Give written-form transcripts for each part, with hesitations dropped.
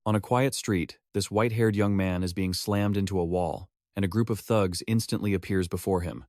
On a quiet street, this white-haired young man is being slammed into a wall, and a group of thugs instantly appears before him.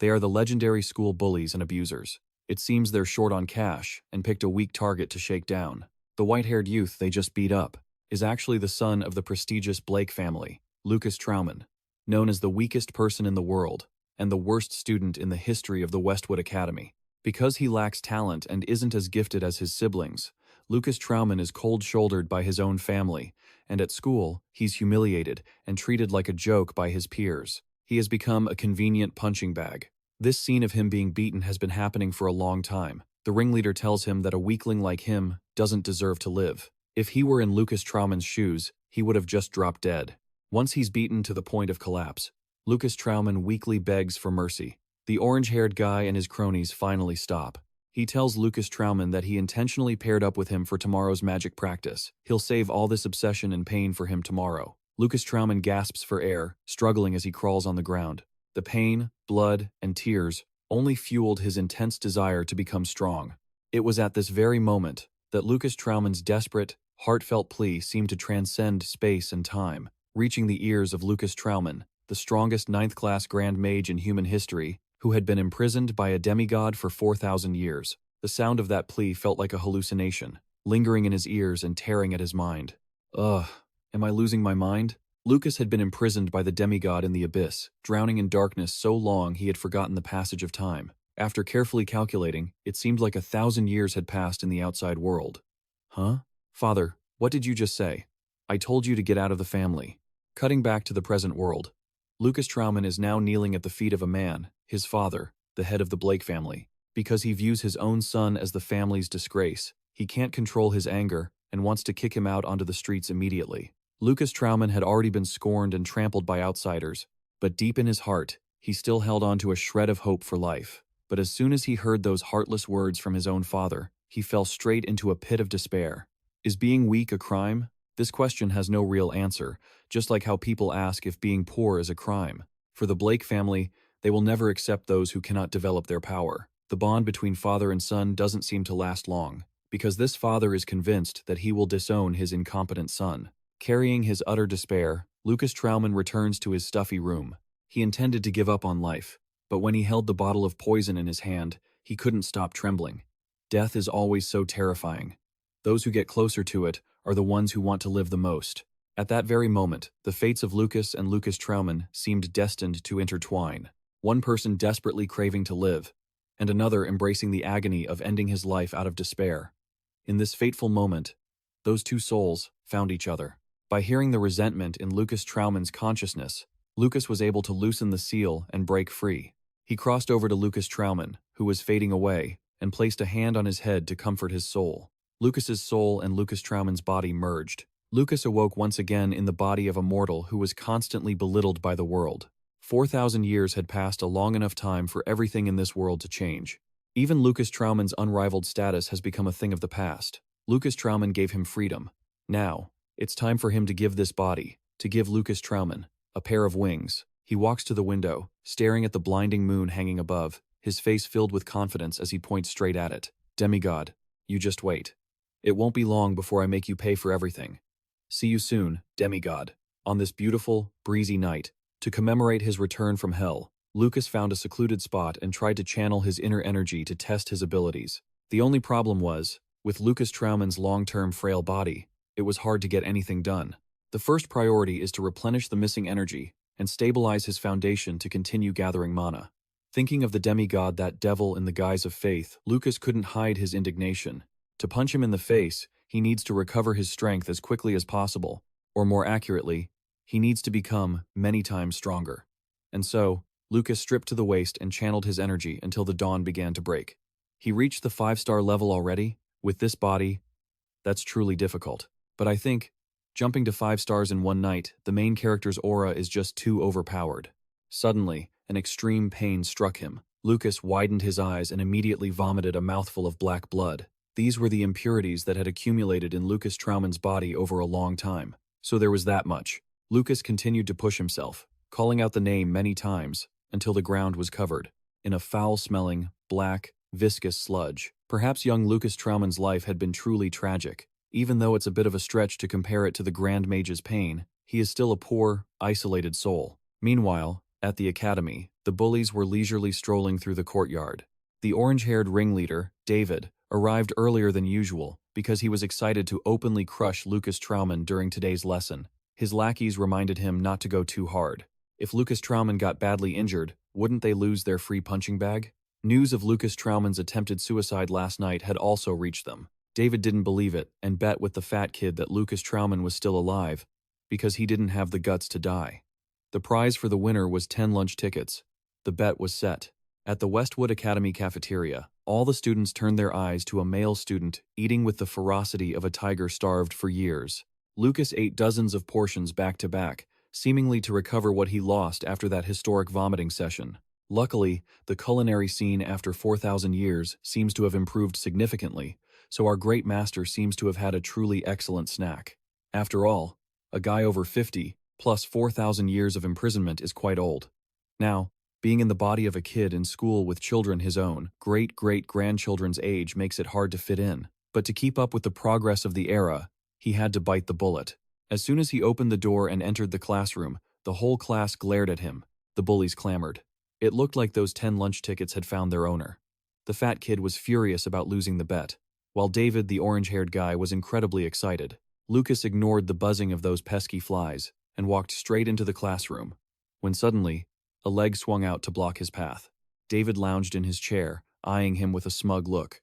They are the legendary school bullies and abusers. It seems they're short on cash and picked a weak target to shake down. The white-haired youth they just beat up is actually the son of the prestigious Blake family, Lucas Trauman, known as the weakest person in the world and the worst student in the history of the Westwood Academy. Because he lacks talent and isn't as gifted as his siblings, Lucas Trauman is cold-shouldered by his own family, and at school, he's humiliated and treated like a joke by his peers. He has become a convenient punching bag. This scene of him being beaten has been happening for a long time. The ringleader tells him that a weakling like him doesn't deserve to live. If he were in Lucas Trauman's shoes, he would have just dropped dead. Once he's beaten to the point of collapse, Lucas Trauman weakly begs for mercy. The orange-haired guy and his cronies finally stop. He tells Lucas Trauman that he intentionally paired up with him for tomorrow's magic practice. He'll save all this obsession and pain for him tomorrow. Lucas Trauman gasps for air, struggling as he crawls on the ground. The pain, blood, and tears only fueled his intense desire to become strong. It was at this very moment that Lucas Trauman's desperate, heartfelt plea seemed to transcend space and time, reaching the ears of Lucas Trauman, the strongest ninth-class Grand Mage in human history, who had been imprisoned by a demigod for 4,000 years. The sound of that plea felt like a hallucination, lingering in his ears and tearing at his mind. Ugh, am I losing my mind? Lucas had been imprisoned by the demigod in the abyss, drowning in darkness so long he had forgotten the passage of time. After carefully calculating, it seemed like 1,000 years had passed in the outside world. Huh? Father, what did you just say? I told you to get out of the family. Cutting back to the present world, Lucas Trauman is now kneeling at the feet of a man, his father, the head of the Blake family. Because he views his own son as the family's disgrace, he can't control his anger and wants to kick him out onto the streets immediately. Lucas Trauman had already been scorned and trampled by outsiders, but deep in his heart, he still held on to a shred of hope for life. But as soon as he heard those heartless words from his own father, he fell straight into a pit of despair. Is being weak a crime? This question has no real answer, just like how people ask if being poor is a crime. For the Blake family, they will never accept those who cannot develop their power. The bond between father and son doesn't seem to last long, because this father is convinced that he will disown his incompetent son. Carrying his utter despair, Lucas Trauman returns to his stuffy room. He intended to give up on life, but when he held the bottle of poison in his hand, he couldn't stop trembling. Death is always so terrifying. Those who get closer to it are the ones who want to live the most. At that very moment, the fates of Lucas and Lucas Trauman seemed destined to intertwine. One person desperately craving to live, and another embracing the agony of ending his life out of despair. In this fateful moment, those two souls found each other. By hearing the resentment in Lucas Trauman's consciousness, Lucas was able to loosen the seal and break free. He crossed over to Lucas Trauman, who was fading away, and placed a hand on his head to comfort his soul. Lucas's soul and Lucas Trauman's body merged. Lucas awoke once again in the body of a mortal who was constantly belittled by the world. 4,000 years had passed a long enough time for everything in this world to change. Even Lucas Trauman's unrivaled status has become a thing of the past. Lucas Trauman gave him freedom. Now, it's time for him to give this body, to give Lucas Trauman, a pair of wings. He walks to the window, staring at the blinding moon hanging above, his face filled with confidence as he points straight at it. Demigod, you just wait. It won't be long before I make you pay for everything. See you soon, Demigod. On this beautiful, breezy night, to commemorate his return from hell, Lucas found a secluded spot and tried to channel his inner energy to test his abilities. The only problem was, with Lucas Trauman's long-term frail body, it was hard to get anything done. The first priority is to replenish the missing energy and stabilize his foundation to continue gathering mana. Thinking of the demigod, that devil in the guise of faith, Lucas couldn't hide his indignation. To punch him in the face, he needs to recover his strength as quickly as possible, or more accurately, he needs to become many times stronger. And so, Lucas stripped to the waist and channeled his energy until the dawn began to break. He reached the 5-star level already. With this body, that's truly difficult. But I think, jumping to 5 stars in one night, the main character's aura is just too overpowered. Suddenly, an extreme pain struck him. Lucas widened his eyes and immediately vomited a mouthful of black blood. These were the impurities that had accumulated in Lucas Trauman's body over a long time. So there was that much. Lucas continued to push himself, calling out the name many times, until the ground was covered in a foul-smelling, black, viscous sludge. Perhaps young Lucas Trauman's life had been truly tragic. Even though it's a bit of a stretch to compare it to the Grand Mage's pain, he is still a poor, isolated soul. Meanwhile, at the academy, the bullies were leisurely strolling through the courtyard. The orange-haired ringleader, David, arrived earlier than usual because he was excited to openly crush Lucas Trauman during today's lesson. His lackeys reminded him not to go too hard. If Lucas Trauman got badly injured, wouldn't they lose their free punching bag? News of Lucas Trauman's attempted suicide last night had also reached them. David didn't believe it and bet with the fat kid that Lucas Trauman was still alive because he didn't have the guts to die. The prize for the winner was 10 lunch tickets. The bet was set. At the Westwood Academy cafeteria, all the students turned their eyes to a male student eating with the ferocity of a tiger starved for years. Lucas ate dozens of portions back to back, seemingly to recover what he lost after that historic vomiting session. Luckily, the culinary scene after 4,000 years seems to have improved significantly, so our great master seems to have had a truly excellent snack. After all, a guy over 50, plus 4,000 years of imprisonment is quite old. Now, being in the body of a kid in school with children his own, great-great-grandchildren's age makes it hard to fit in. But to keep up with the progress of the era, he had to bite the bullet. As soon as he opened the door and entered the classroom, the whole class glared at him. The bullies clamored. It looked like those 10 lunch tickets had found their owner. The fat kid was furious about losing the bet, while David, the orange-haired guy, was incredibly excited. Lucas ignored the buzzing of those pesky flies and walked straight into the classroom, when suddenly, a leg swung out to block his path. David lounged in his chair, eyeing him with a smug look.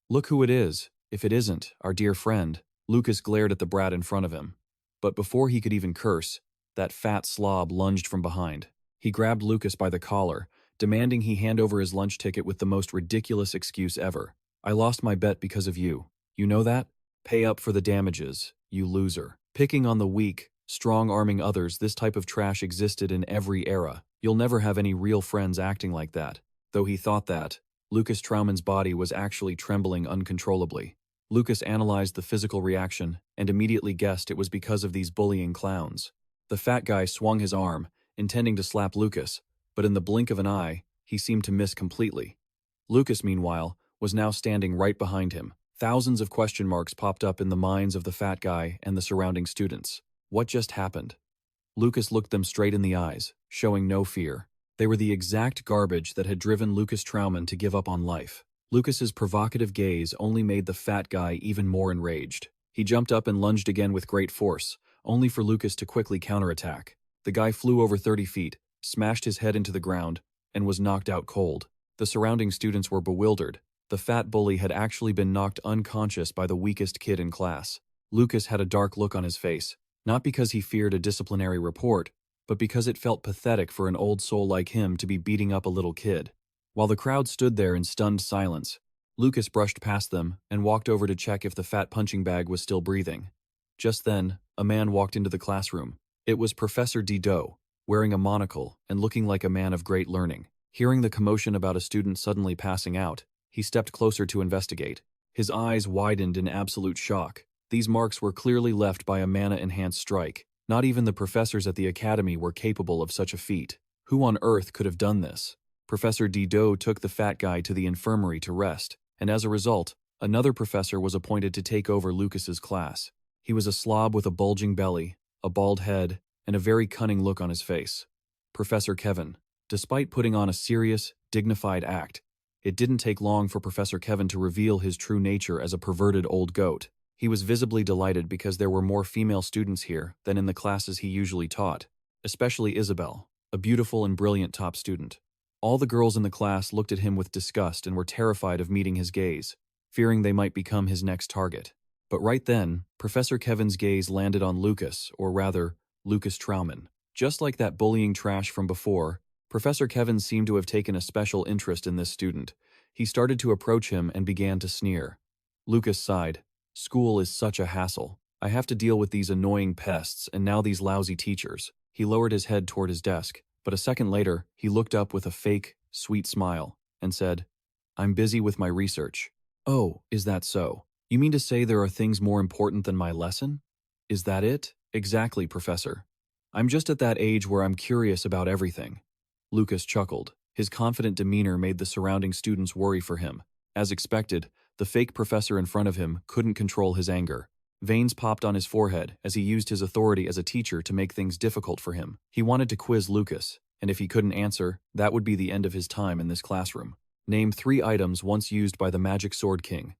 "Look who it is, if it isn't our dear friend." Lucas glared at the brat in front of him. But before he could even curse, that fat slob lunged from behind. He grabbed Lucas by the collar, demanding he hand over his lunch ticket with the most ridiculous excuse ever. "I lost my bet because of you. You know that? Pay up for the damages, you loser." Picking on the weak, strong-arming others, this type of trash existed in every era. You'll never have any real friends acting like that. Though he thought that, Lucas Trauman's body was actually trembling uncontrollably. Lucas analyzed the physical reaction and immediately guessed it was because of these bullying clowns. The fat guy swung his arm, intending to slap Lucas, but in the blink of an eye, he seemed to miss completely. Lucas, meanwhile, was now standing right behind him. Thousands of question marks popped up in the minds of the fat guy and the surrounding students. What just happened? Lucas looked them straight in the eyes, showing no fear. They were the exact garbage that had driven Lucas Trauman to give up on life. Lucas's provocative gaze only made the fat guy even more enraged. He jumped up and lunged again with great force, only for Lucas to quickly counterattack. The guy flew over 30 feet, smashed his head into the ground, and was knocked out cold. The surrounding students were bewildered. The fat bully had actually been knocked unconscious by the weakest kid in class. Lucas had a dark look on his face, not because he feared a disciplinary report, but because it felt pathetic for an old soul like him to be beating up a little kid. While the crowd stood there in stunned silence, Lucas brushed past them and walked over to check if the fat punching bag was still breathing. Just then, a man walked into the classroom. It was Professor Dido, wearing a monocle and looking like a man of great learning. Hearing the commotion about a student suddenly passing out, he stepped closer to investigate. His eyes widened in absolute shock. These marks were clearly left by a mana-enhanced strike. Not even the professors at the academy were capable of such a feat. Who on earth could have done this? Professor Dido took the fat guy to the infirmary to rest, and as a result, another professor was appointed to take over Lucas's class. He was a slob with a bulging belly, a bald head, and a very cunning look on his face. Professor Kevin. Despite putting on a serious, dignified act, it didn't take long for Professor Kevin to reveal his true nature as a perverted old goat. He was visibly delighted because there were more female students here than in the classes he usually taught, especially Isabel, a beautiful and brilliant top student. All the girls in the class looked at him with disgust and were terrified of meeting his gaze, fearing they might become his next target. But right then, Professor Kevin's gaze landed on Lucas, or rather, Lucas Trauman. Just like that bullying trash from before, Professor Kevin seemed to have taken a special interest in this student. He started to approach him and began to sneer. Lucas sighed. "School is such a hassle. I have to deal with these annoying pests and now these lousy teachers." He lowered his head toward his desk, but a second later, he looked up with a fake, sweet smile and said, "I'm busy with my research." "Oh, is that so? You mean to say there are things more important than my lesson? Is that it?" "Exactly, Professor. I'm just at that age where I'm curious about everything." Lucas chuckled. His confident demeanor made the surrounding students worry for him. As expected, the fake professor in front of him couldn't control his anger. Veins popped on his forehead as he used his authority as a teacher to make things difficult for him. He wanted to quiz Lucas, and if he couldn't answer, that would be the end of his time in this classroom. Name 3 items once used by the Magic Sword King.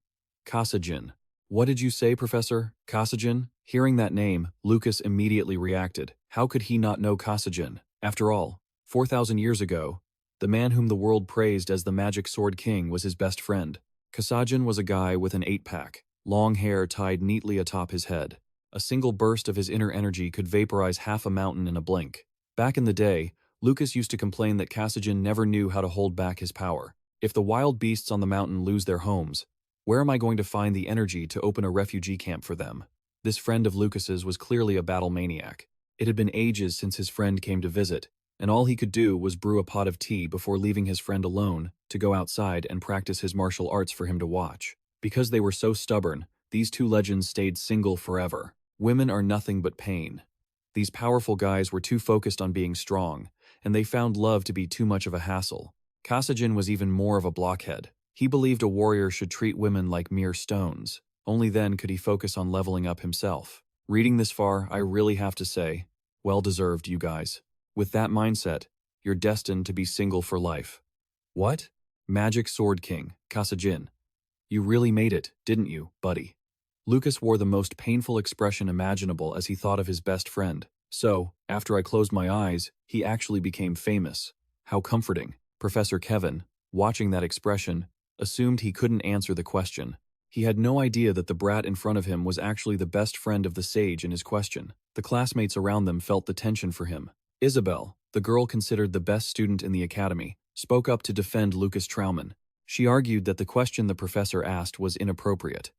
Kasajin. What did you say, Professor? Kasajin? Hearing that name, Lucas immediately reacted. How could he not know Kasajin? After all, 4,000 years ago, the man whom the world praised as the Magic Sword King was his best friend. Kasajin was a guy with an 8-pack, long hair tied neatly atop his head. A single burst of his inner energy could vaporize half a mountain in a blink. Back in the day, Lucas used to complain that Kasajin never knew how to hold back his power. If the wild beasts on the mountain lose their homes, where am I going to find the energy to open a refugee camp for them? This friend of Lucas's was clearly a battle maniac. It had been ages since his friend came to visit, and all he could do was brew a pot of tea before leaving his friend alone to go outside and practice his martial arts for him to watch. Because they were so stubborn, these 2 legends stayed single forever. Women are nothing but pain. These powerful guys were too focused on being strong, and they found love to be too much of a hassle. Kasajin was even more of a blockhead. He believed a warrior should treat women like mere stones. Only then could he focus on leveling up himself. Reading this far, I really have to say, well deserved, you guys. With that mindset, you're destined to be single for life. What? Magic Sword King, Kasajin. You really made it, didn't you, buddy? Lucas wore the most painful expression imaginable as he thought of his best friend. So, after I closed my eyes, he actually became famous. How comforting. Professor Kevin, watching that expression, assumed he couldn't answer the question. He had no idea that the brat in front of him was actually the best friend of the sage in his question. The classmates around them felt the tension for him. Isabel, the girl considered the best student in the academy, spoke up to defend Lucas Trauman. She argued that the question the professor asked was inappropriate.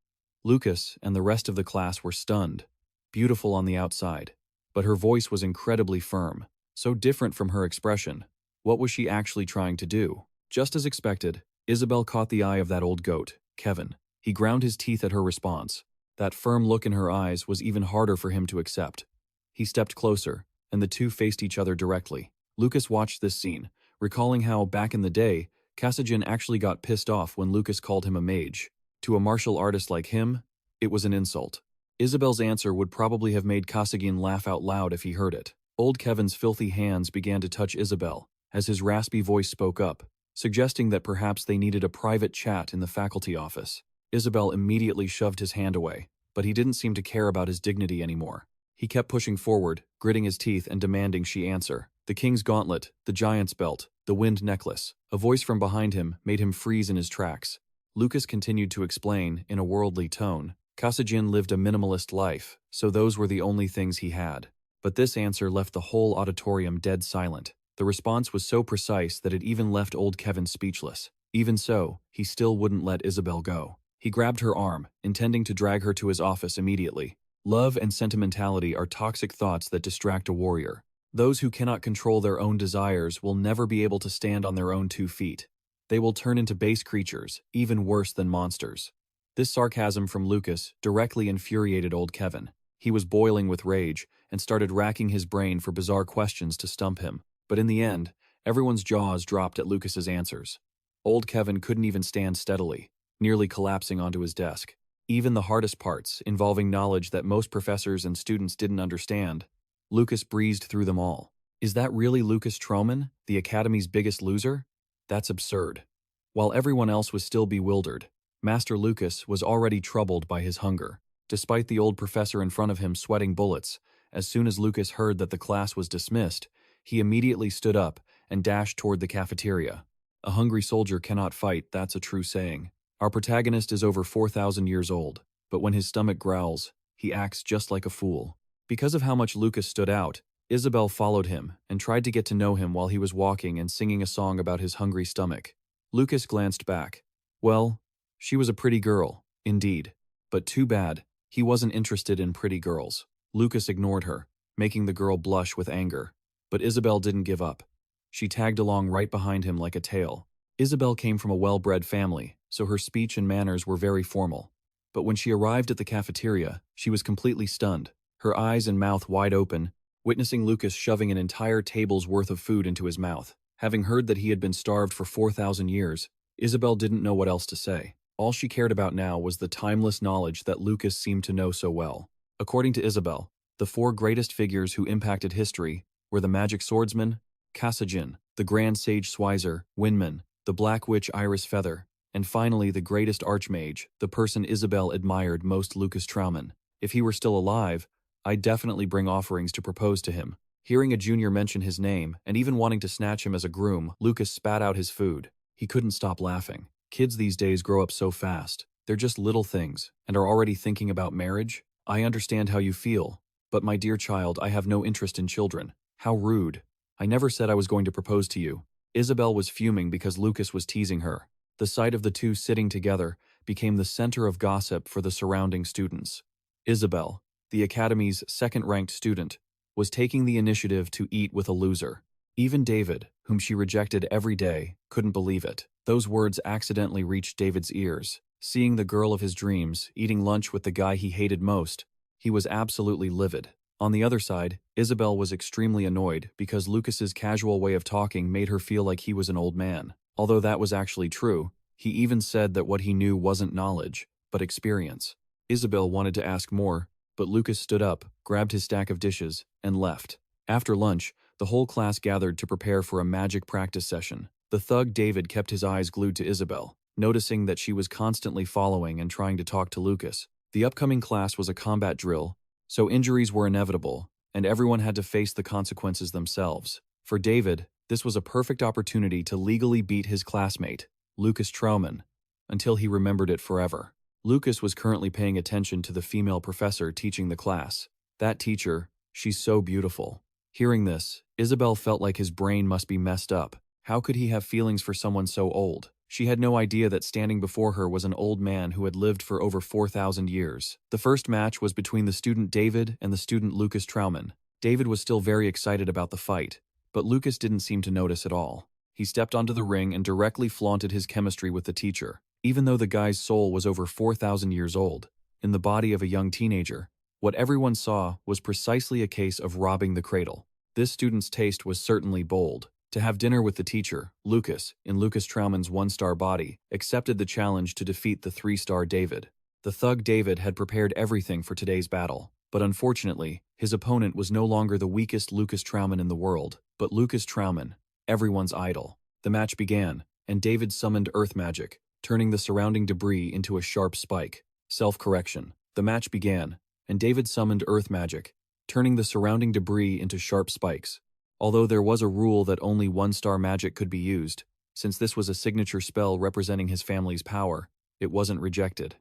Lucas and the rest of the class were stunned. Beautiful on the outside, but her voice was incredibly firm, so different from her expression. What was she actually trying to do? Just as expected, Isabel caught the eye of that old goat, Kevin. He ground his teeth at her response. That firm look in her eyes was even harder for him to accept. He stepped closer, and the two faced each other directly. Lucas watched this scene, recalling how, back in the day, Kasajin actually got pissed off when Lucas called him a mage. To a martial artist like him, it was an insult. Isabel's answer would probably have made Kasajin laugh out loud if he heard it. Old Kevin's filthy hands began to touch Isabel, as his raspy voice spoke up, suggesting that perhaps they needed a private chat in the faculty office. Isabel immediately shoved his hand away, but he didn't seem to care about his dignity anymore. He kept pushing forward, gritting his teeth and demanding she answer. The king's gauntlet, the giant's belt, the wind necklace. A voice from behind him made him freeze in his tracks. Lucas continued to explain, in a worldly tone. Kasajin lived a minimalist life, so those were the only things he had. But this answer left the whole auditorium dead silent. The response was so precise that it even left old Kevin speechless. Even so, he still wouldn't let Isabel go. He grabbed her arm, intending to drag her to his office immediately. Love and sentimentality are toxic thoughts that distract a warrior. Those who cannot control their own desires will never be able to stand on their own 2 feet. They will turn into base creatures, even worse than monsters. This sarcasm from Lucas directly infuriated old Kevin. He was boiling with rage and started racking his brain for bizarre questions to stump him. But in the end, everyone's jaws dropped at Lucas's answers. Old Kevin couldn't even stand steadily, nearly collapsing onto his desk. Even the hardest parts, involving knowledge that most professors and students didn't understand, Lucas breezed through them all. Is that really Lucas Trauman, the Academy's biggest loser? That's absurd. While everyone else was still bewildered, Master Lucas was already troubled by his hunger. Despite the old professor in front of him sweating bullets, as soon as Lucas heard that the class was dismissed, he immediately stood up and dashed toward the cafeteria. A hungry soldier cannot fight, that's a true saying. Our protagonist is over 4,000 years old, but when his stomach growls, he acts just like a fool. Because of how much Lucas stood out, Isabel followed him and tried to get to know him while he was walking and singing a song about his hungry stomach. Lucas glanced back. Well, she was a pretty girl, indeed. But too bad, he wasn't interested in pretty girls. Lucas ignored her, making the girl blush with anger. But Isabel didn't give up. She tagged along right behind him like a tail. Isabel came from a well-bred family, so her speech and manners were very formal. But when she arrived at the cafeteria, she was completely stunned, her eyes and mouth wide open, witnessing Lucas shoving an entire table's worth of food into his mouth. Having heard that he had been starved for 4,000 years, Isabel didn't know what else to say. All she cared about now was the timeless knowledge that Lucas seemed to know so well. According to Isabel, the four greatest figures who impacted history were the magic swordsman, Kasajin, the grand sage Swizer, Winman, the black witch Iris Feather, and finally the greatest Archmage, the person Isabel admired most, Lucas Trauman. If he were still alive, I'd definitely bring offerings to propose to him. Hearing a junior mention his name, and even wanting to snatch him as a groom, Lucas spat out his food. He couldn't stop laughing. Kids these days grow up so fast. They're just little things, and are already thinking about marriage. I understand how you feel, but my dear child, I have no interest in children. How rude. I never said I was going to propose to you. Isabel was fuming because Lucas was teasing her. The sight of the two sitting together became the center of gossip for the surrounding students. Isabel, the Academy's second-ranked student, was taking the initiative to eat with a loser. Even David, whom she rejected every day, couldn't believe it. Those words accidentally reached David's ears. Seeing the girl of his dreams eating lunch with the guy he hated most, he was absolutely livid. On the other side, Isabel was extremely annoyed because Lucas's casual way of talking made her feel like he was an old man. Although that was actually true, he even said that what he knew wasn't knowledge, but experience. Isabel wanted to ask more, but Lucas stood up, grabbed his stack of dishes, and left. After lunch, the whole class gathered to prepare for a magic practice session. The thug David kept his eyes glued to Isabel, noticing that she was constantly following and trying to talk to Lucas. The upcoming class was a combat drill, so injuries were inevitable, and everyone had to face the consequences themselves. For David, this was a perfect opportunity to legally beat his classmate, Lucas Trauman, until he remembered it forever. Lucas was currently paying attention to the female professor teaching the class. That teacher, she's so beautiful. Hearing this, Isabel felt like his brain must be messed up. How could he have feelings for someone so old? She had no idea that standing before her was an old man who had lived for over 4,000 years. The first match was between the student David and the student Lucas Trauman. David was still very excited about the fight, but Lucas didn't seem to notice at all. He stepped onto the ring and directly flaunted his chemistry with the teacher. Even though the guy's soul was over 4,000 years old, in the body of a young teenager, what everyone saw was precisely a case of robbing the cradle. This student's taste was certainly bold. To have dinner with the teacher, Lucas, in Lucas Trauman's one-star body, accepted the challenge to defeat the three-star David. The thug David had prepared everything for today's battle, but unfortunately, his opponent was no longer the weakest Lucas Trauman in the world, but Lucas Trauman, everyone's idol. The match began, and David summoned earth magic, turning the surrounding debris into a sharp spike. Self-correction. The match began, and David summoned earth magic, turning the surrounding debris into sharp spikes. Although there was a rule that only one-star magic could be used, since this was a signature spell representing his family's power, it wasn't rejected.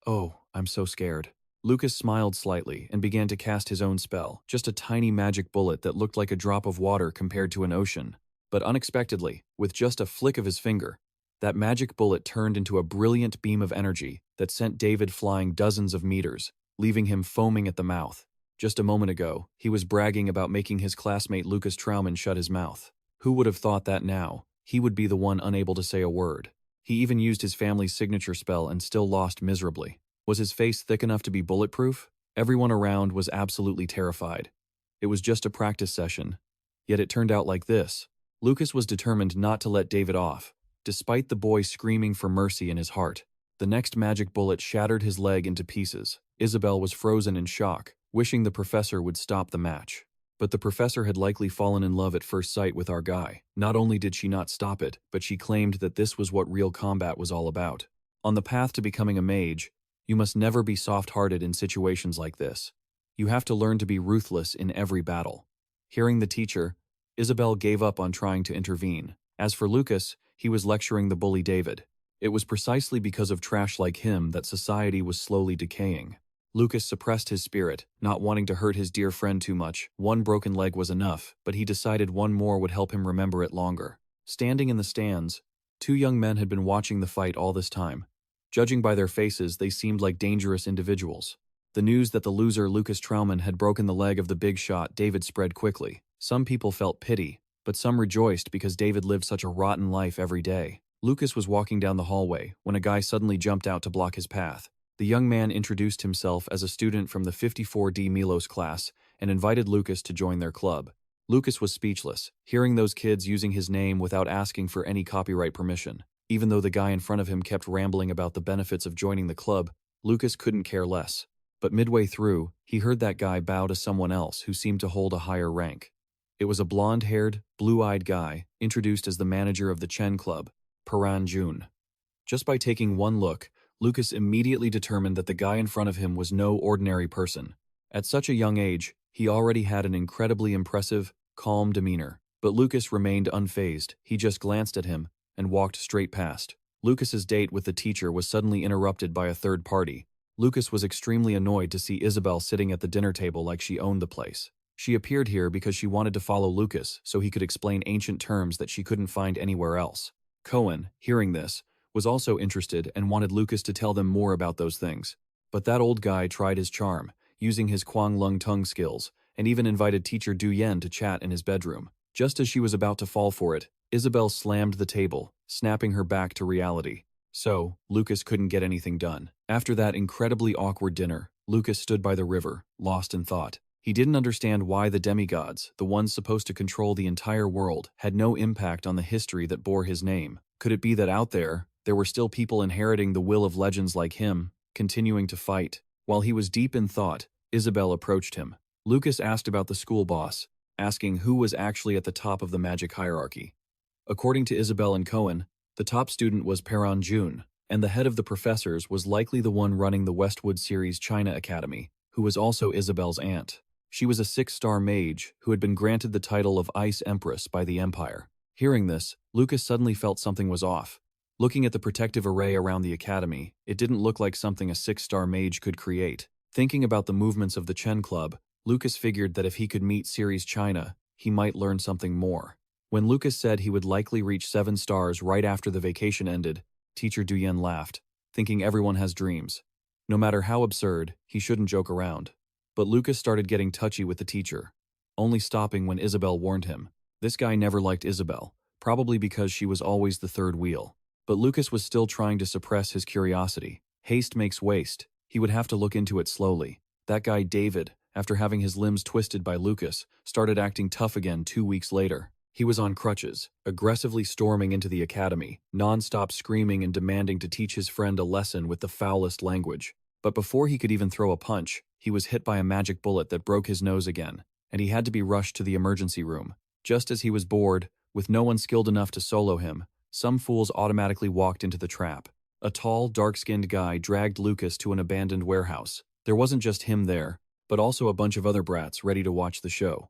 Oh, I'm so scared. Lucas smiled slightly and began to cast his own spell, just a tiny magic bullet that looked like a drop of water compared to an ocean. But unexpectedly, with just a flick of his finger, that magic bullet turned into a brilliant beam of energy that sent David flying dozens of meters, leaving him foaming at the mouth. Just a moment ago, he was bragging about making his classmate Lucas Trauman shut his mouth. Who would have thought that now, he would be the one unable to say a word? He even used his family's signature spell and still lost miserably. Was his face thick enough to be bulletproof? Everyone around was absolutely terrified. It was just a practice session, yet it turned out like this. Lucas was determined not to let David off, despite the boy screaming for mercy in his heart. The next magic bullet shattered his leg into pieces. Isabel was frozen in shock, wishing the professor would stop the match. But the professor had likely fallen in love at first sight with our guy. Not only did she not stop it, but she claimed that this was what real combat was all about. On the path to becoming a mage, you must never be soft-hearted in situations like this. You have to learn to be ruthless in every battle. Hearing the teacher, Isabel gave up on trying to intervene. As for Lucas, he was lecturing the bully David. It was precisely because of trash like him that society was slowly decaying. Lucas suppressed his spirit, not wanting to hurt his dear friend too much. One broken leg was enough, but he decided one more would help him remember it longer. Standing in the stands, two young men had been watching the fight all this time. Judging by their faces, they seemed like dangerous individuals. The news that the loser Lucas Trauman had broken the leg of the big shot David spread quickly. Some people felt pity, but some rejoiced because David lived such a rotten life every day. Lucas was walking down the hallway when a guy suddenly jumped out to block his path. The young man introduced himself as a student from the 54D Milos class and invited Lucas to join their club. Lucas was speechless, hearing those kids using his name without asking for any copyright permission. Even though the guy in front of him kept rambling about the benefits of joining the club, Lucas couldn't care less. But midway through, he heard that guy bow to someone else who seemed to hold a higher rank. It was a blonde-haired, blue-eyed guy, introduced as the manager of the Chen Club, Paran Jun. Just by taking one look, Lucas immediately determined that the guy in front of him was no ordinary person. At such a young age, he already had an incredibly impressive, calm demeanor. But Lucas remained unfazed. He just glanced at him and walked straight past. Lucas's date with the teacher was suddenly interrupted by a third party. Lucas was extremely annoyed to see Isabel sitting at the dinner table like she owned the place. She appeared here because she wanted to follow Lucas so he could explain ancient terms that she couldn't find anywhere else. Cohen, hearing this, was also interested and wanted Lucas to tell them more about those things. But that old guy tried his charm, using his Kwang Lung tongue skills, and even invited teacher Du Yen to chat in his bedroom. Just as she was about to fall for it, Isabel slammed the table, snapping her back to reality. So, Lucas couldn't get anything done. After that incredibly awkward dinner, Lucas stood by the river, lost in thought. He didn't understand why the demigods, the ones supposed to control the entire world, had no impact on the history that bore his name. Could it be that out there were still people inheriting the will of legends like him, continuing to fight? While he was deep in thought, Isabel approached him. Lucas asked about the school boss, asking who was actually at the top of the magic hierarchy. According to Isabel and Cohen, the top student was Paran Jun, and the head of the professors was likely the one running the Westwood series China Academy, who was also Isabel's aunt. She was a 6-star mage who had been granted the title of Ice Empress by the Empire. Hearing this, Lucas suddenly felt something was off. Looking at the protective array around the academy, it didn't look like something a 6-star mage could create. Thinking about the movements of the Chen Club, Lucas figured that if he could meet Series China, he might learn something more. When Lucas said he would likely reach 7 stars right after the vacation ended, teacher Du Yen laughed, thinking everyone has dreams. No matter how absurd, he shouldn't joke around. But Lucas started getting touchy with the teacher, only stopping when Isabel warned him. This guy never liked Isabel, probably because she was always the third wheel. But Lucas was still trying to suppress his curiosity. Haste makes waste. He would have to look into it slowly. That guy David, after having his limbs twisted by Lucas, started acting tough again 2 weeks later. He was on crutches, aggressively storming into the academy, non-stop screaming and demanding to teach his friend a lesson with the foulest language. But before he could even throw a punch, he was hit by a magic bullet that broke his nose again, and he had to be rushed to the emergency room. Just as he was bored, with no one skilled enough to solo him, some fools automatically walked into the trap. A tall, dark-skinned guy dragged Lucas to an abandoned warehouse. There wasn't just him there, but also a bunch of other brats ready to watch the show.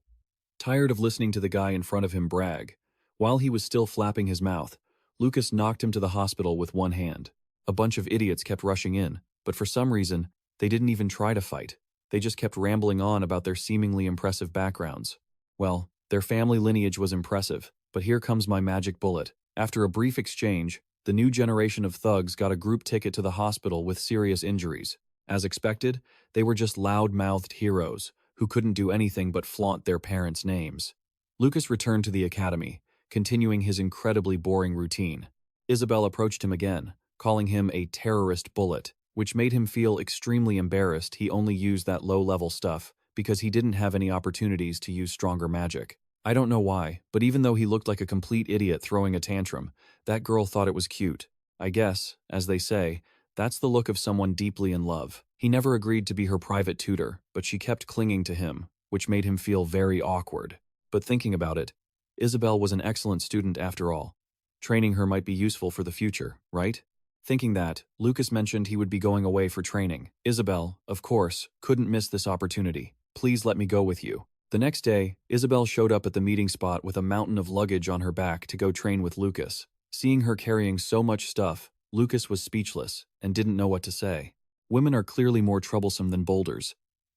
Tired of listening to the guy in front of him brag, while he was still flapping his mouth, Lucas knocked him to the hospital with one hand. A bunch of idiots kept rushing in, but for some reason, they didn't even try to fight. They just kept rambling on about their seemingly impressive backgrounds. Well, their family lineage was impressive, but here comes my magic bullet. After a brief exchange, the new generation of thugs got a group ticket to the hospital with serious injuries. As expected, they were just loud-mouthed heroes who couldn't do anything but flaunt their parents' names. Lucas returned to the academy, continuing his incredibly boring routine. Isabel approached him again, calling him a terrorist bullet, which made him feel extremely embarrassed. He only used that low-level stuff because he didn't have any opportunities to use stronger magic. I don't know why, but even though he looked like a complete idiot throwing a tantrum, that girl thought it was cute. I guess, as they say, that's the look of someone deeply in love. He never agreed to be her private tutor, but she kept clinging to him, which made him feel very awkward. But thinking about it, Isabel was an excellent student after all. Training her might be useful for the future, right? Thinking that, Lucas mentioned he would be going away for training. Isabel, of course, couldn't miss this opportunity. Please let me go with you. The next day, Isabel showed up at the meeting spot with a mountain of luggage on her back to go train with Lucas. Seeing her carrying so much stuff, Lucas was speechless and didn't know what to say. Women are clearly more troublesome than boulders.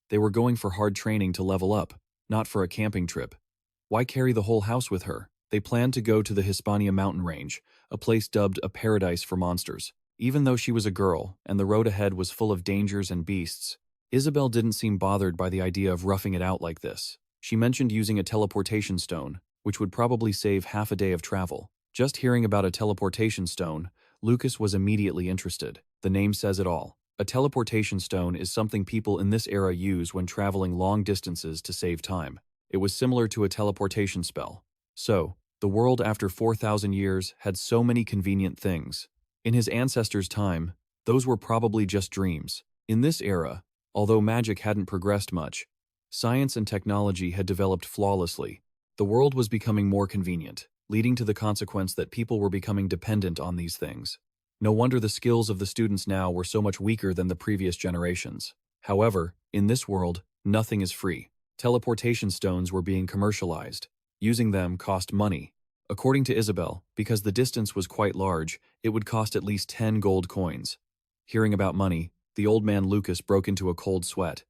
They were going for hard training to level up, not for a camping trip. Why carry the whole house with her? They planned to go to the Hispania mountain range, a place dubbed a paradise for monsters. Even though she was a girl and the road ahead was full of dangers and beasts, Isabel didn't seem bothered by the idea of roughing it out like this. She mentioned using a teleportation stone, which would probably save half a day of travel. Just hearing about a teleportation stone, Lucas was immediately interested. The name says it all. A teleportation stone is something people in this era use when traveling long distances to save time. It was similar to a teleportation spell. So, The world after 4,000 years had so many convenient things. In his ancestors' time, those were probably just dreams. In this era, although magic hadn't progressed much, science and technology had developed flawlessly. The world was becoming more convenient, leading to the consequence that people were becoming dependent on these things. No wonder the skills of the students now were so much weaker than the previous generations. However, in this world, nothing is free. Teleportation stones were being commercialized. Using them cost money. According to Isabel, because the distance was quite large, it would cost at least 10 gold coins. Hearing about money, the old man Lucas broke into a cold sweat.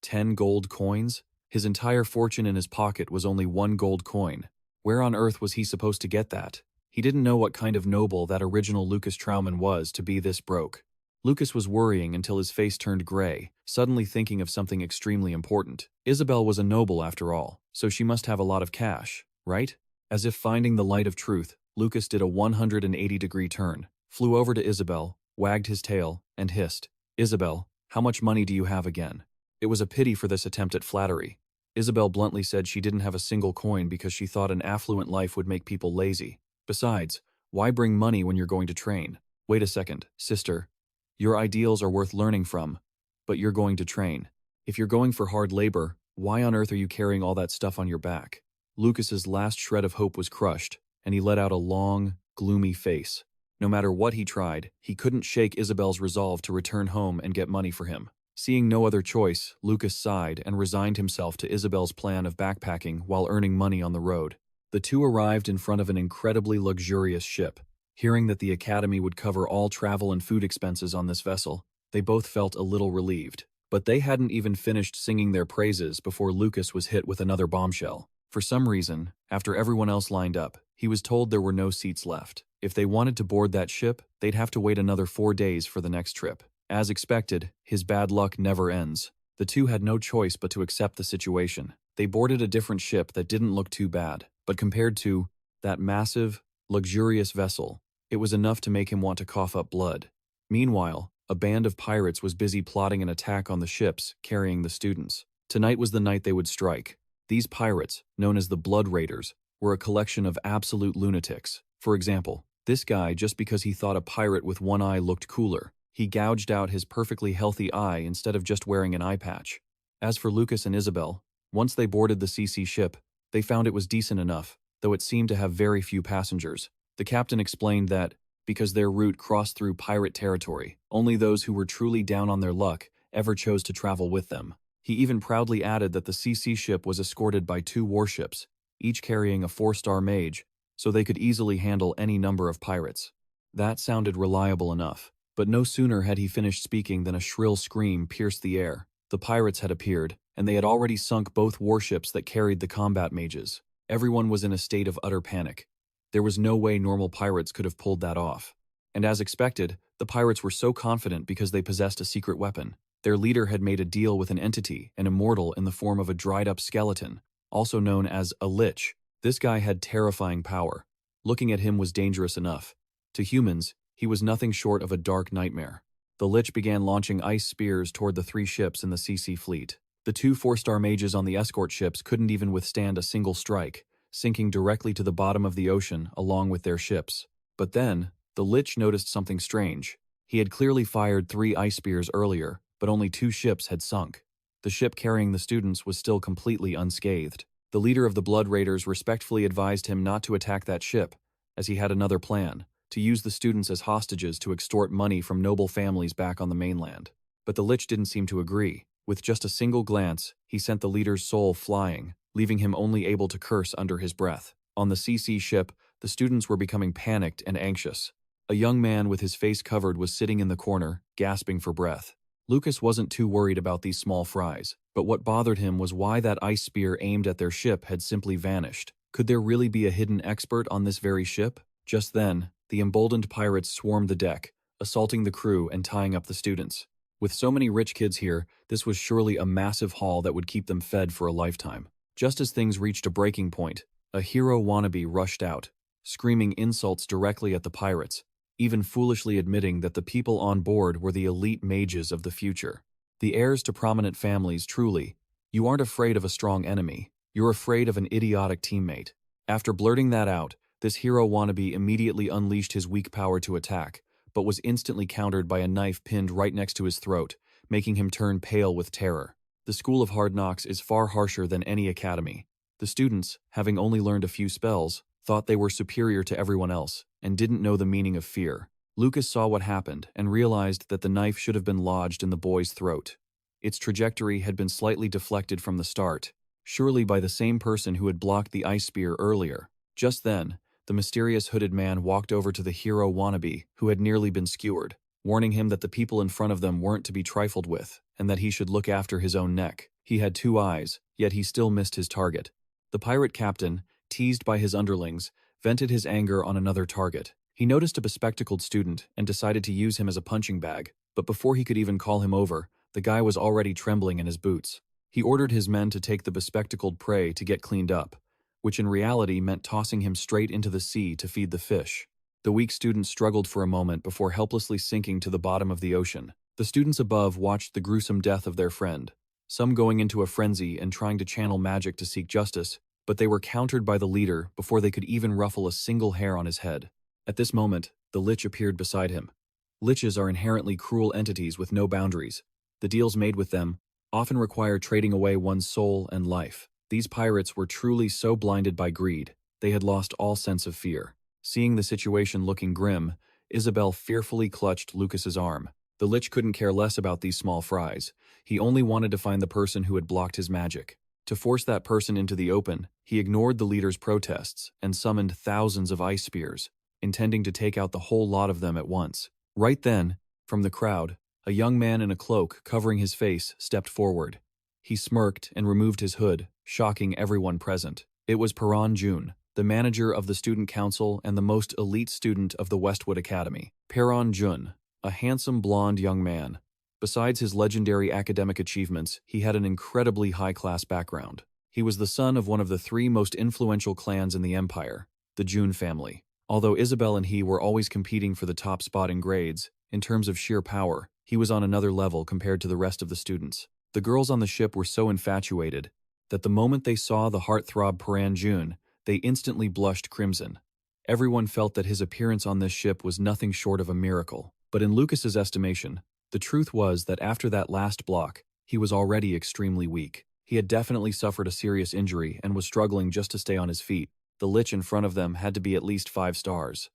10 gold coins? His entire fortune in his pocket was only 1 gold coin. Where on earth was he supposed to get that? He didn't know what kind of noble that original Lucas Trauman was to be this broke. Lucas was worrying until his face turned gray, suddenly thinking of something extremely important. Isabel was a noble after all, so she must have a lot of cash, right? As if finding the light of truth, Lucas did a 180-degree turn, flew over to Isabel, wagged his tail, and hissed, "Isabel, how much money do you have again?" It was a pity for this attempt at flattery. Isabel bluntly said she didn't have a single coin because she thought an affluent life would make people lazy. Besides, why bring money when you're going to train? Wait a second, sister. Your ideals are worth learning from, but you're going to train. If you're going for hard labor, why on earth are you carrying all that stuff on your back? Lucas's last shred of hope was crushed, and he let out a long, gloomy face. No matter what he tried, he couldn't shake Isabel's resolve to return home and get money for him. Seeing no other choice, Lucas sighed and resigned himself to Isabel's plan of backpacking while earning money on the road. The two arrived in front of an incredibly luxurious ship. Hearing that the Academy would cover all travel and food expenses on this vessel, they both felt a little relieved. But they hadn't even finished singing their praises before Lucas was hit with another bombshell. For some reason, after everyone else lined up, he was told there were no seats left. If they wanted to board that ship, they'd have to wait another 4 days for the next trip. As expected, his bad luck never ends. The two had no choice but to accept the situation. They boarded a different ship that didn't look too bad, but compared to that massive, luxurious vessel, it was enough to make him want to cough up blood. Meanwhile, a band of pirates was busy plotting an attack on the ships carrying the students. Tonight was the night they would strike. These pirates, known as the Blood Raiders, were a collection of absolute lunatics. For example, this guy, just because he thought a pirate with one eye looked cooler, he gouged out his perfectly healthy eye instead of just wearing an eye patch. As for Lucas and Isabel, once they boarded the CC ship, they found it was decent enough, though it seemed to have very few passengers. The captain explained that, because their route crossed through pirate territory, only those who were truly down on their luck ever chose to travel with them. He even proudly added that the CC ship was escorted by 2 warships, each carrying a 4-star mage, so they could easily handle any number of pirates. That sounded reliable enough. But no sooner had he finished speaking than a shrill scream pierced the air. The pirates had appeared, and they had already sunk both warships that carried the combat mages. Everyone was in a state of utter panic. There was no way normal pirates could have pulled that off. And as expected, the pirates were so confident because they possessed a secret weapon. Their leader had made a deal with an entity, an immortal in the form of a dried-up skeleton, also known as a lich. This guy had terrifying power. Looking at him was dangerous enough. To humans, he was nothing short of a dark nightmare. The Lich began launching ice spears toward the 3 ships in the CC fleet. The 2 4-star mages on the escort ships couldn't even withstand a single strike, sinking directly to the bottom of the ocean along with their ships. But then, the Lich noticed something strange. He had clearly fired 3 ice spears earlier, but only 2 ships had sunk. The ship carrying the students was still completely unscathed. The leader of the Blood Raiders respectfully advised him not to attack that ship, as he had another plan: to use the students as hostages to extort money from noble families back on the mainland. But the Lich didn't seem to agree. With just a single glance, he sent the leader's soul flying, leaving him only able to curse under his breath. On the CC ship, the students were becoming panicked and anxious. A young man with his face covered was sitting in the corner, gasping for breath. Lucas wasn't too worried about these small fries, but what bothered him was why that ice spear aimed at their ship had simply vanished. Could there really be a hidden expert on this very ship? Just then, the emboldened pirates swarmed the deck, assaulting the crew and tying up the students. With so many rich kids here, this was surely a massive haul that would keep them fed for a lifetime. Just as things reached a breaking point, a hero wannabe rushed out, screaming insults directly at the pirates, even foolishly admitting that the people on board were the elite mages of the future. The heirs to prominent families, truly. You aren't afraid of a strong enemy. You're afraid of an idiotic teammate. After blurting that out, this hero wannabe immediately unleashed his weak power to attack, but was instantly countered by a knife pinned right next to his throat, making him turn pale with terror. The School of Hard Knocks is far harsher than any academy. The students, having only learned a few spells, thought they were superior to everyone else, and didn't know the meaning of fear. Lucas saw what happened and realized that the knife should have been lodged in the boy's throat. Its trajectory had been slightly deflected from the start, surely by the same person who had blocked the ice spear earlier. Just then, the mysterious hooded man walked over to the hero wannabe, who had nearly been skewered, warning him that the people in front of them weren't to be trifled with, and that he should look after his own neck. He had 2 eyes, yet he still missed his target. The pirate captain, teased by his underlings, vented his anger on another target. He noticed a bespectacled student and decided to use him as a punching bag, but before he could even call him over, the guy was already trembling in his boots. He ordered his men to take the bespectacled prey to get cleaned up, which in reality meant tossing him straight into the sea to feed the fish. The weak student struggled for a moment before helplessly sinking to the bottom of the ocean. The students above watched the gruesome death of their friend, some going into a frenzy and trying to channel magic to seek justice, but they were countered by the leader before they could even ruffle a single hair on his head. At this moment, the lich appeared beside him. Liches are inherently cruel entities with no boundaries. The deals made with them often require trading away one's soul and life. These pirates were truly so blinded by greed, they had lost all sense of fear. Seeing the situation looking grim, Isabel fearfully clutched Lucas's arm. The lich couldn't care less about these small fries. He only wanted to find the person who had blocked his magic. To force that person into the open, he ignored the leader's protests and summoned thousands of ice spears, intending to take out the whole lot of them at once. Right then, from the crowd, a young man in a cloak covering his face stepped forward. He smirked and removed his hood, shocking everyone present. It was Paran Jun, the manager of the student council and the most elite student of the Westwood Academy. Paran Jun, a handsome blonde young man. Besides his legendary academic achievements, he had an incredibly high-class background. He was the son of one of the 3 most influential clans in the empire, the Jun family. Although Isabel and he were always competing for the top spot in grades, in terms of sheer power, he was on another level compared to the rest of the students. The girls on the ship were so infatuated that the moment they saw the heartthrob Paran Jun, they instantly blushed crimson. Everyone felt that his appearance on this ship was nothing short of a miracle. But in Lucas's estimation, the truth was that after that last block, he was already extremely weak. He had definitely suffered a serious injury and was struggling just to stay on his feet. The lich in front of them had to be at least 5 stars.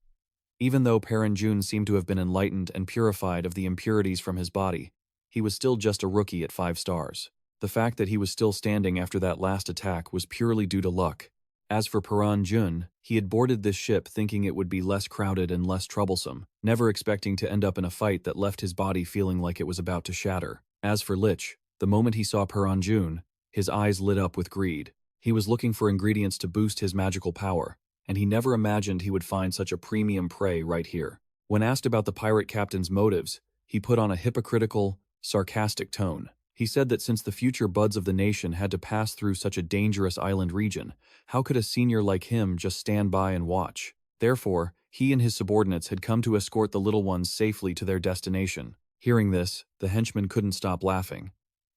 Even though Paran Jun seemed to have been enlightened and purified of the impurities from his body, he was still just a rookie at 5 stars. The fact that he was still standing after that last attack was purely due to luck. As for Paran Jun, he had boarded this ship thinking it would be less crowded and less troublesome, never expecting to end up in a fight that left his body feeling like it was about to shatter. As for Lich, the moment he saw Paran Jun, his eyes lit up with greed. He was looking for ingredients to boost his magical power, and he never imagined he would find such a premium prey right here. When asked about the pirate captain's motives, he put on a hypocritical, sarcastic tone. He said that since the future buds of the nation had to pass through such a dangerous island region, how could a senior like him just stand by and watch? Therefore, he and his subordinates had come to escort the little ones safely to their destination. Hearing this, the henchmen couldn't stop laughing.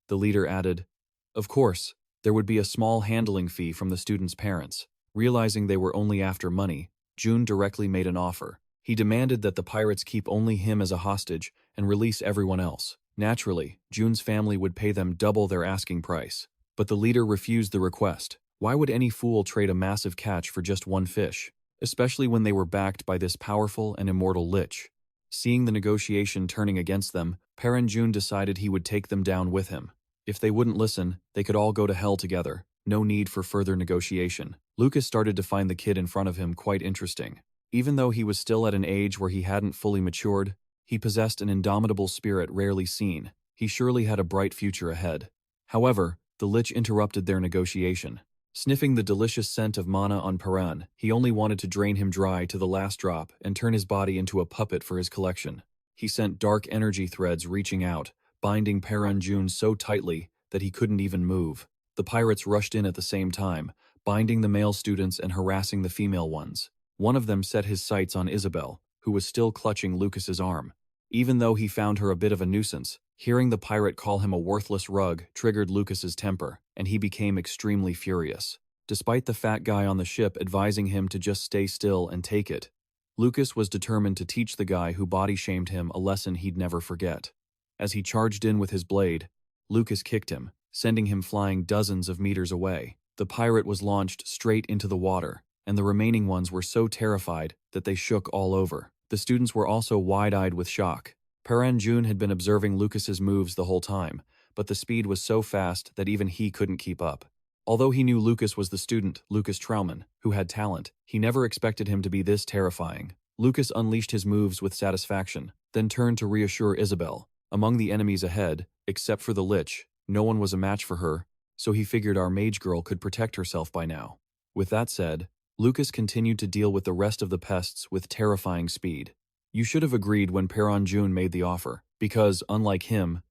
The leader added, "Of course, there would be a small handling fee from the students' parents." Realizing they were only after money, Jun directly made an offer. He demanded that the pirates keep only him as a hostage and release everyone else. Naturally, Jun's family would pay them double their asking price. But the leader refused the request. Why would any fool trade a massive catch for just 1 fish? Especially when they were backed by this powerful and immortal lich. Seeing the negotiation turning against them, Paran Jun decided he would take them down with him. If they wouldn't listen, they could all go to hell together. No need for further negotiation. Lucas started to find the kid in front of him quite interesting. Even though he was still at an age where he hadn't fully matured, he possessed an indomitable spirit rarely seen. He surely had a bright future ahead. However, the lich interrupted their negotiation. Sniffing the delicious scent of mana on Paran, he only wanted to drain him dry to the last drop and turn his body into a puppet for his collection. He sent dark energy threads reaching out, binding Paran Jun so tightly that he couldn't even move. The pirates rushed in at the same time, binding the male students and harassing the female ones. One of them set his sights on Isabel, who was still clutching Lucas's arm. Even though he found her a bit of a nuisance, hearing the pirate call him a worthless rug triggered Lucas's temper, and he became extremely furious. despite the fat guy on the ship advising him to just stay still and take it. Lucas was determined to teach the guy who body-shamed him a lesson he'd never forget. As he charged in with his blade, Lucas kicked him, sending him flying dozens of meters away. The pirate was launched straight into the water, and the remaining ones were so terrified that they shook all over. The students were also wide-eyed with shock. Paranjun had been observing Lucas's moves the whole time, but the speed was so fast that even he couldn't keep up. Although he knew Lucas was the student, Lucas Trauman, who had talent, he never expected him to be this terrifying. Lucas unleashed his moves with satisfaction, then turned to reassure Isabel. Among the enemies ahead, except for the Lich, no one was a match for her, so he figured our mage girl could protect herself by now. With that said, Lucas continued to deal with the rest of the pests with terrifying speed. You should have agreed when Paranjun made the offer, because, unlike him,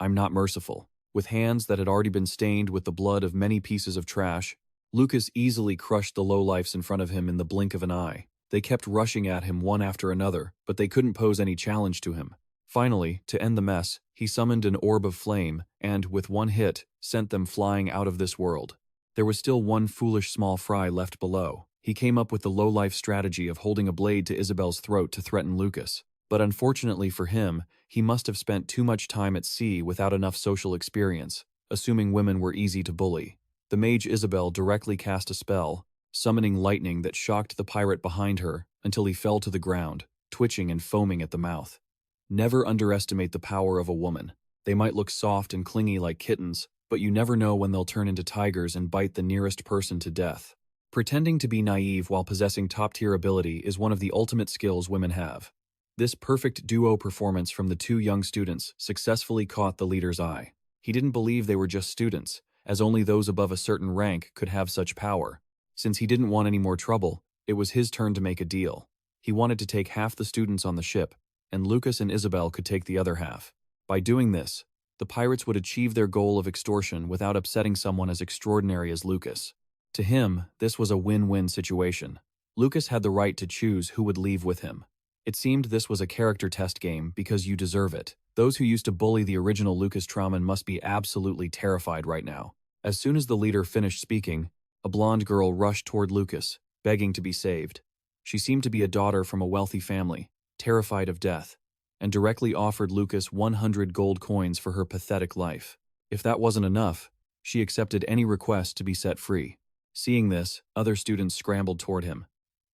I'm not merciful. With hands that had already been stained with the blood of many pieces of trash, Lucas easily crushed the lowlifes in front of him in the blink of an eye. They kept rushing at him one after another, but they couldn't pose any challenge to him. Finally, to end the mess, he summoned an orb of flame and, with one hit, sent them flying out of this world. There was still one foolish small fry left below. He came up with the low-life strategy of holding a blade to Isabel's throat to threaten Lucas. But unfortunately for him, he must have spent too much time at sea without enough social experience, assuming women were easy to bully. The mage Isabel directly cast a spell, summoning lightning that shocked the pirate behind her until he fell to the ground, twitching and foaming at the mouth. Never underestimate the power of a woman. They might look soft and clingy like kittens, but you never know when they'll turn into tigers and bite the nearest person to death. Pretending to be naive while possessing top-tier ability is one of the ultimate skills women have. This perfect duo performance from the two young students successfully caught the leader's eye. He didn't believe they were just students, as only those above a certain rank could have such power. Since he didn't want any more trouble, it was his turn to make a deal. He wanted to take half the students on the ship, and Lucas and Isabel could take the other half. By doing this, the pirates would achieve their goal of extortion without upsetting someone as extraordinary as Lucas. To him, this was a win-win situation. Lucas had the right to choose who would leave with him. It seemed this was a character test game because you deserve it. Those who used to bully the original Lucas Trauman must be absolutely terrified right now. As soon as the leader finished speaking, a blonde girl rushed toward Lucas, begging to be saved. She seemed to be a daughter from a wealthy family, terrified of death, and directly offered Lucas 100 gold coins for her pathetic life. If that wasn't enough, she accepted any request to be set free. Seeing this, other students scrambled toward him.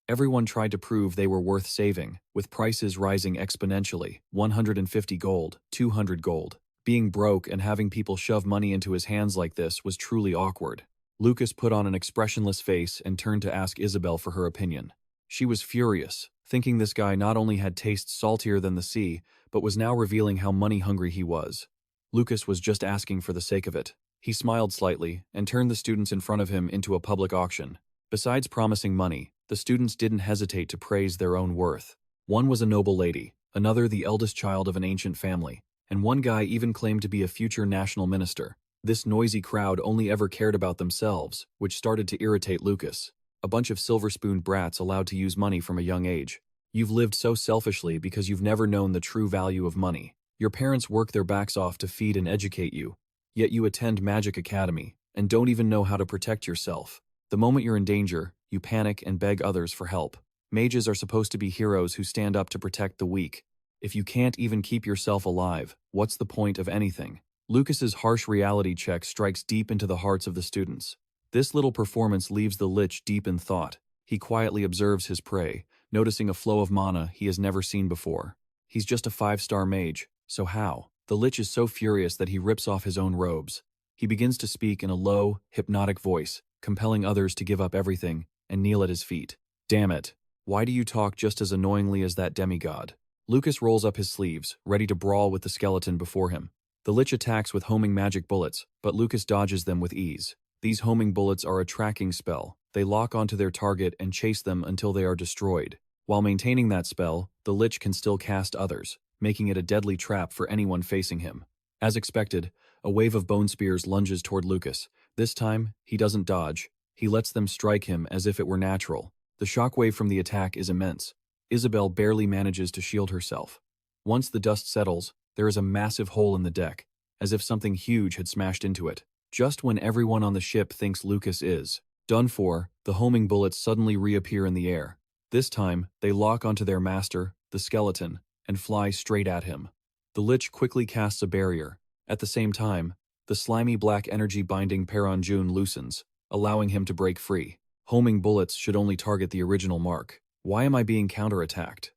Everyone tried to prove they were worth saving, with prices rising exponentially, 150 gold, 200 gold. Being broke and having people shove money into his hands like this was truly awkward. Lucas put on an expressionless face and turned to ask Isabel for her opinion. She was furious, thinking this guy not only had tastes saltier than the sea, but was now revealing how money-hungry he was. Lucas was just asking for the sake of it. He smiled slightly and turned the students in front of him into a public auction. Besides promising money, the students didn't hesitate to praise their own worth. One was a noble lady, another the eldest child of an ancient family, and one guy even claimed to be a future national minister. This noisy crowd only ever cared about themselves, which started to irritate Lucas. A bunch of silver-spooned brats allowed to use money from a young age. You've lived so selfishly because you've never known the true value of money. Your parents work their backs off to feed and educate you, yet you attend Magic Academy and don't even know how to protect yourself. The moment you're in danger, you panic and beg others for help. Mages are supposed to be heroes who stand up to protect the weak. If you can't even keep yourself alive, what's the point of anything? Lucas's harsh reality check strikes deep into the hearts of the students. This little performance leaves the Lich deep in thought. He quietly observes his prey, noticing a flow of mana he has never seen before. He's just a 5-star mage, so how? The Lich is so furious that he rips off his own robes. He begins to speak in a low, hypnotic voice, compelling others to give up everything and kneel at his feet. Damn it. Why do you talk just as annoyingly as that demigod? Lucas rolls up his sleeves, ready to brawl with the skeleton before him. The Lich attacks with homing magic bullets, but Lucas dodges them with ease. These homing bullets are a tracking spell. They lock onto their target and chase them until they are destroyed. While maintaining that spell, the Lich can still cast others, making it a deadly trap for anyone facing him. As expected, a wave of bone spears lunges toward Lucas. This time, he doesn't dodge. He lets them strike him as if it were natural. The shockwave from the attack is immense. Isabel barely manages to shield herself. Once the dust settles, there is a massive hole in the deck, as if something huge had smashed into it. Just when everyone on the ship thinks Lucas is Done for, the homing bullets suddenly reappear in the air. This time, they lock onto their master, the skeleton, and fly straight at him. The Lich quickly casts a barrier. At the same time, the slimy black energy binding Paranjun loosens, allowing him to break free. Homing bullets should only target the original mark. Why am I being counterattacked?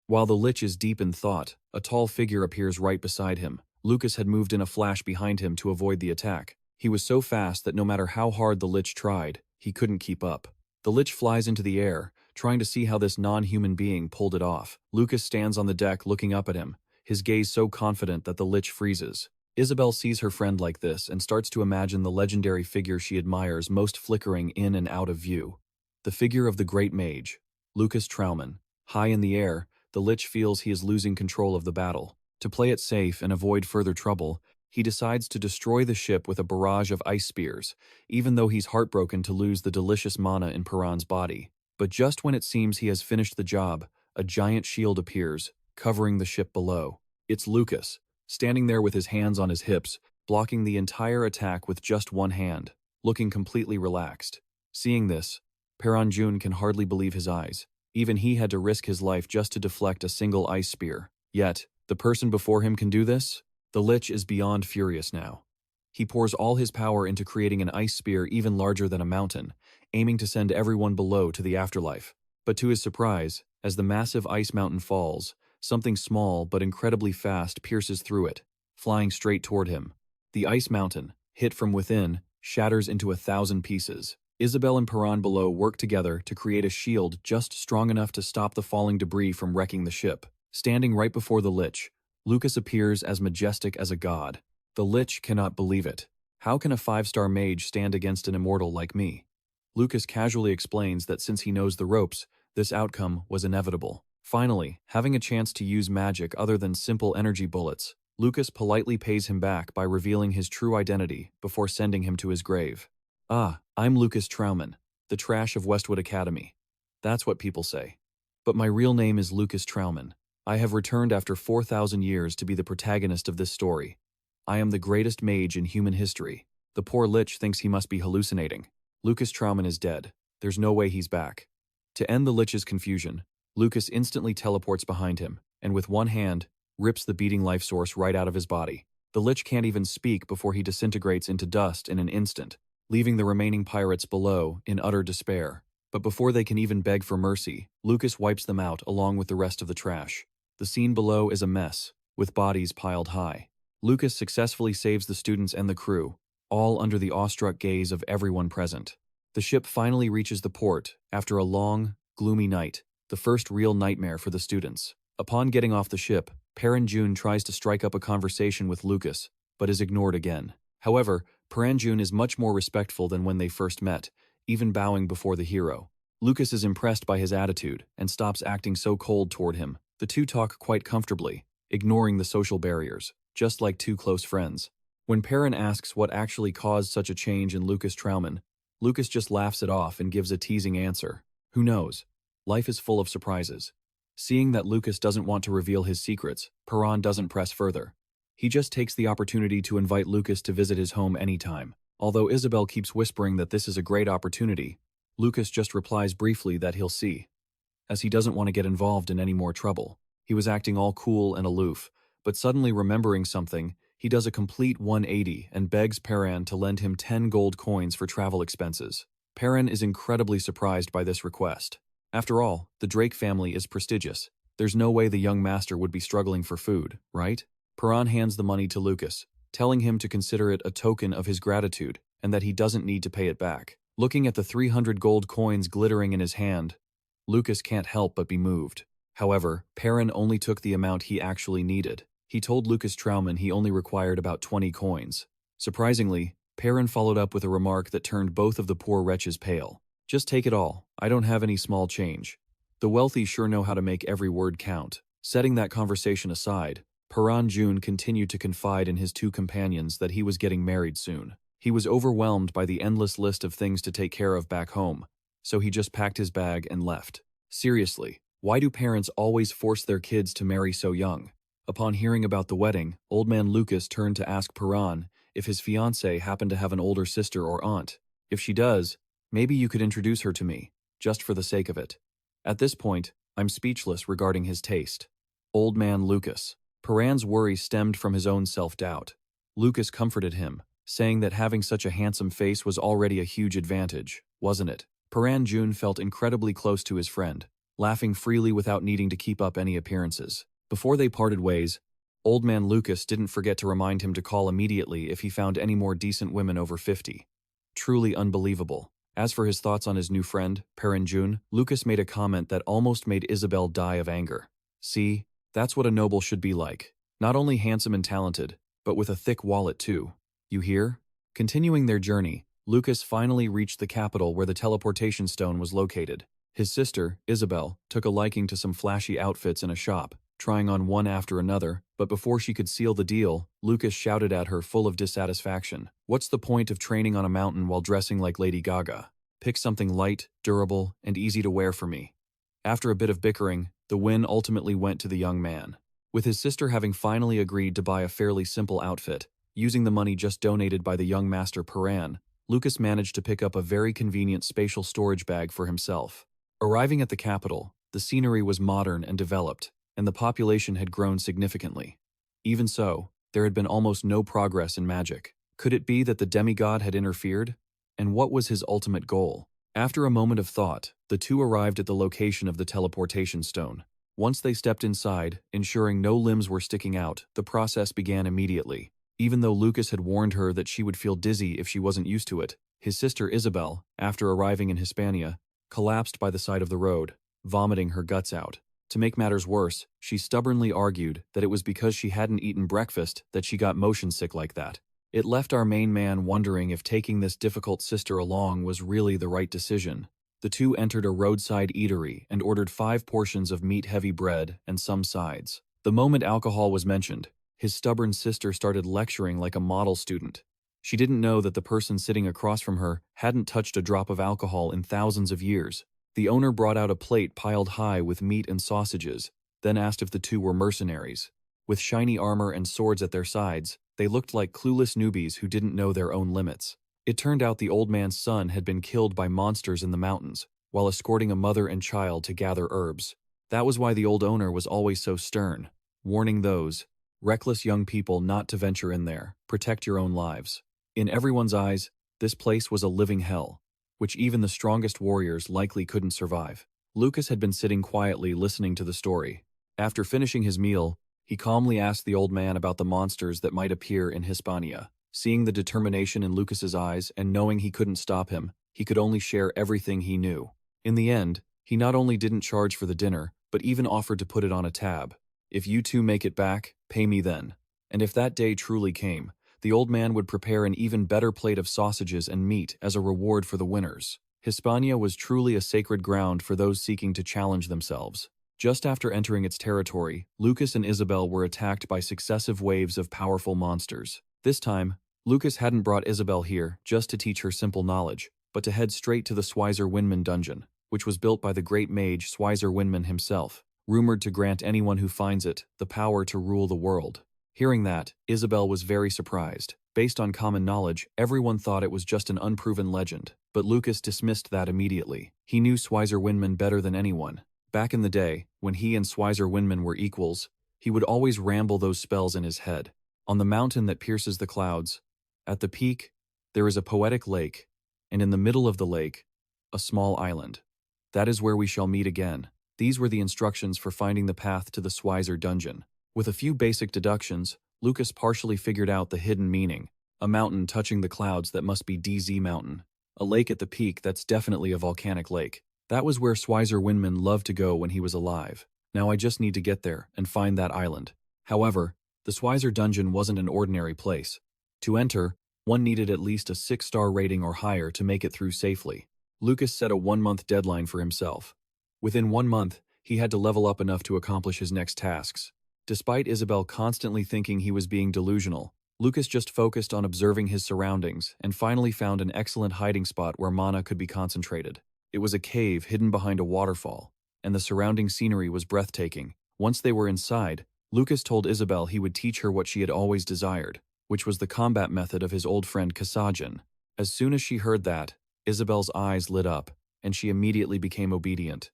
While the Lich is deep in thought, a tall figure appears right beside him. Lucas had moved in a flash behind him to avoid the attack. He was so fast that no matter how hard the Lich tried, he couldn't keep up. The Lich flies into the air, trying to see how this non-human being pulled it off. Lucas stands on the deck looking up at him, his gaze so confident that the Lich freezes. Isabel sees her friend like this and starts to imagine the legendary figure she admires most flickering in and out of view. The figure of the Great Mage, Lucas Trauman. High in the air, the Lich feels he is losing control of the battle. To play it safe and avoid further trouble, he decides to destroy the ship with a barrage of ice spears, even though he's heartbroken to lose the delicious mana in Paran's body. But just when it seems he has finished the job, a giant shield appears, covering the ship below. It's Lucas, standing there with his hands on his hips, blocking the entire attack with just one hand, looking completely relaxed. Seeing this, Paranjun can hardly believe his eyes. Even he had to risk his life just to deflect a single ice spear. Yet, the person before him can do this? The Lich is beyond furious now. He pours all his power into creating an ice spear even larger than a mountain, aiming to send everyone below to the afterlife. But to his surprise, as the massive ice mountain falls, something small but incredibly fast pierces through it, flying straight toward him. The ice mountain, hit from within, shatters into 1,000 pieces. Isabel and Paran below work together to create a shield just strong enough to stop the falling debris from wrecking the ship. Standing right before the Lich, Lucas appears as majestic as a god. The Lich cannot believe it. How can a 5-star mage stand against an immortal like me? Lucas casually explains that since he knows the ropes, this outcome was inevitable. Finally, having a chance to use magic other than simple energy bullets, Lucas politely pays him back by revealing his true identity before sending him to his grave. Ah, I'm Lucas Trauman, the trash of Westwood Academy. That's what people say. But my real name is Lucas Trauman. I have returned after 4,000 years to be the protagonist of this story. I am the greatest mage in human history. The poor Lich thinks he must be hallucinating. Lucas Trauman is dead. There's no way he's back. To end the Lich's confusion, Lucas instantly teleports behind him, and with one hand, rips the beating life source right out of his body. The Lich can't even speak before he disintegrates into dust in an instant, leaving the remaining pirates below in utter despair. But before they can even beg for mercy, Lucas wipes them out along with the rest of the trash. The scene below is a mess, with bodies piled high. Lucas successfully saves the students and the crew, all under the awestruck gaze of everyone present. The ship finally reaches the port after a long, gloomy night, the first real nightmare for the students. Upon getting off the ship, Paranjun tries to strike up a conversation with Lucas, but is ignored again. However, Paranjun is much more respectful than when they first met, even bowing before the hero. Lucas is impressed by his attitude and stops acting so cold toward him. The two talk quite comfortably, ignoring the social barriers, just like two close friends. When Paran asks what actually caused such a change in Lucas Trauman, Lucas just laughs it off and gives a teasing answer. Who knows? Life is full of surprises. Seeing that Lucas doesn't want to reveal his secrets, Paran doesn't press further. He just takes the opportunity to invite Lucas to visit his home anytime. Although Isabel keeps whispering that this is a great opportunity, Lucas just replies briefly that he'll see, as he doesn't want to get involved in any more trouble. He was acting all cool and aloof, but suddenly remembering something, he does a complete 180 and begs Paran to lend him 10 gold coins for travel expenses. Paran is incredibly surprised by this request. After all, the Drake family is prestigious. There's no way the young master would be struggling for food, right? Paran hands the money to Lucas, telling him to consider it a token of his gratitude and that he doesn't need to pay it back. Looking at the 300 gold coins glittering in his hand, Lucas can't help but be moved. However, Paran only took the amount he actually needed. He told Lucas Trauman he only required about 20 coins. Surprisingly, Paran followed up with a remark that turned both of the poor wretches pale. Just take it all. I don't have any small change. The wealthy sure know how to make every word count. Setting that conversation aside, Paranjun continued to confide in his two companions that he was getting married soon. He was overwhelmed by the endless list of things to take care of back home, so he just packed his bag and left. Seriously, why do parents always force their kids to marry so young? Upon hearing about the wedding, old man Lucas turned to ask Paran if his fiancée happened to have an older sister or aunt. If she does, Maybe you could introduce her to me, just for the sake of it. At this point, I'm speechless regarding his taste. Old man Lucas. Paran's worry stemmed from his own self-doubt. Lucas comforted him, saying that having such a handsome face was already a huge advantage, wasn't it? Paran Jun felt incredibly close to his friend, laughing freely without needing to keep up any appearances. Before they parted ways, old man Lucas didn't forget to remind him to call immediately if he found any more decent women over 50. Truly unbelievable. As for his thoughts on his new friend, Paran Jun, Lucas made a comment that almost made Isabel die of anger. See, that's what a noble should be like. Not only handsome and talented, but with a thick wallet too. You hear? Continuing their journey, Lucas finally reached the capital where the teleportation stone was located. His sister, Isabel, took a liking to some flashy outfits in a shop, trying on one after another, but before she could seal the deal, Lucas shouted at her full of dissatisfaction. What's the point of training on a mountain while dressing like Lady Gaga? Pick something light, durable, and easy to wear for me. After a bit of bickering, the win ultimately went to the young man. With his sister having finally agreed to buy a fairly simple outfit, using the money just donated by the young master Paran, Lucas managed to pick up a very convenient spatial storage bag for himself. Arriving at the capital, the scenery was modern and developed, and the population had grown significantly. Even so, there had been almost no progress in magic. Could it be that the demigod had interfered? And what was his ultimate goal? After a moment of thought, the two arrived at the location of the teleportation stone. Once they stepped inside, ensuring no limbs were sticking out, the process began immediately. Even though Lucas had warned her that she would feel dizzy if she wasn't used to it, his sister Isabel, after arriving in Hispania, collapsed by the side of the road, vomiting her guts out. To make matters worse, she stubbornly argued that it was because she hadn't eaten breakfast that she got motion sick like that. It left our main man wondering if taking this difficult sister along was really the right decision. The two entered a roadside eatery and ordered 5 portions of meat-heavy bread and some sides. The moment alcohol was mentioned, his stubborn sister started lecturing like a model student. She didn't know that the person sitting across from her hadn't touched a drop of alcohol in thousands of years. The owner brought out a plate piled high with meat and sausages, then asked if the two were mercenaries. With shiny armor and swords at their sides, they looked like clueless newbies who didn't know their own limits. It turned out the old man's son had been killed by monsters in the mountains, while escorting a mother and child to gather herbs. That was why the old owner was always so stern, warning those reckless young people not to venture in there. Protect your own lives. In everyone's eyes, this place was a living hell, which even the strongest warriors likely couldn't survive. Lucas had been sitting quietly listening to the story. After finishing his meal, he calmly asked the old man about the monsters that might appear in Hispania. Seeing the determination in Lucas's eyes and knowing he couldn't stop him, he could only share everything he knew. In the end, he not only didn't charge for the dinner, but even offered to put it on a tab. If you two make it back, pay me then. And if that day truly came, the old man would prepare an even better plate of sausages and meat as a reward for the winners. Hispania was truly a sacred ground for those seeking to challenge themselves. Just after entering its territory, Lucas and Isabel were attacked by successive waves of powerful monsters. This time, Lucas hadn't brought Isabel here just to teach her simple knowledge, but to head straight to the Schweizer Windman dungeon, which was built by the great mage Schweizer Windman himself, rumored to grant anyone who finds it the power to rule the world. Hearing that, Isabel was very surprised. Based on common knowledge, everyone thought it was just an unproven legend, but Lucas dismissed that immediately. He knew Schweizer Windman better than anyone. Back in the day, when he and Schweizer Windman were equals, he would always ramble those spells in his head. On the mountain that pierces the clouds, at the peak, there is a poetic lake, and in the middle of the lake, a small island. That is where we shall meet again. These were the instructions for finding the path to the Schweizer dungeon. With a few basic deductions, Lucas partially figured out the hidden meaning. A mountain touching the clouds that must be DZ Mountain. A lake at the peak that's definitely a volcanic lake. That was where Schweizer Windman loved to go when he was alive. Now I just need to get there and find that island. However, the Schweizer dungeon wasn't an ordinary place. To enter, one needed at least a 6-star rating or higher to make it through safely. Lucas set a 1-month deadline for himself. Within 1 month, he had to level up enough to accomplish his next tasks. Despite Isabel constantly thinking he was being delusional, Lucas just focused on observing his surroundings and finally found an excellent hiding spot where mana could be concentrated. It was a cave hidden behind a waterfall, and the surrounding scenery was breathtaking. Once they were inside, Lucas told Isabel he would teach her what she had always desired, which was the combat method of his old friend Kasajan. As soon as she heard that, Isabel's eyes lit up, and she immediately became obedient.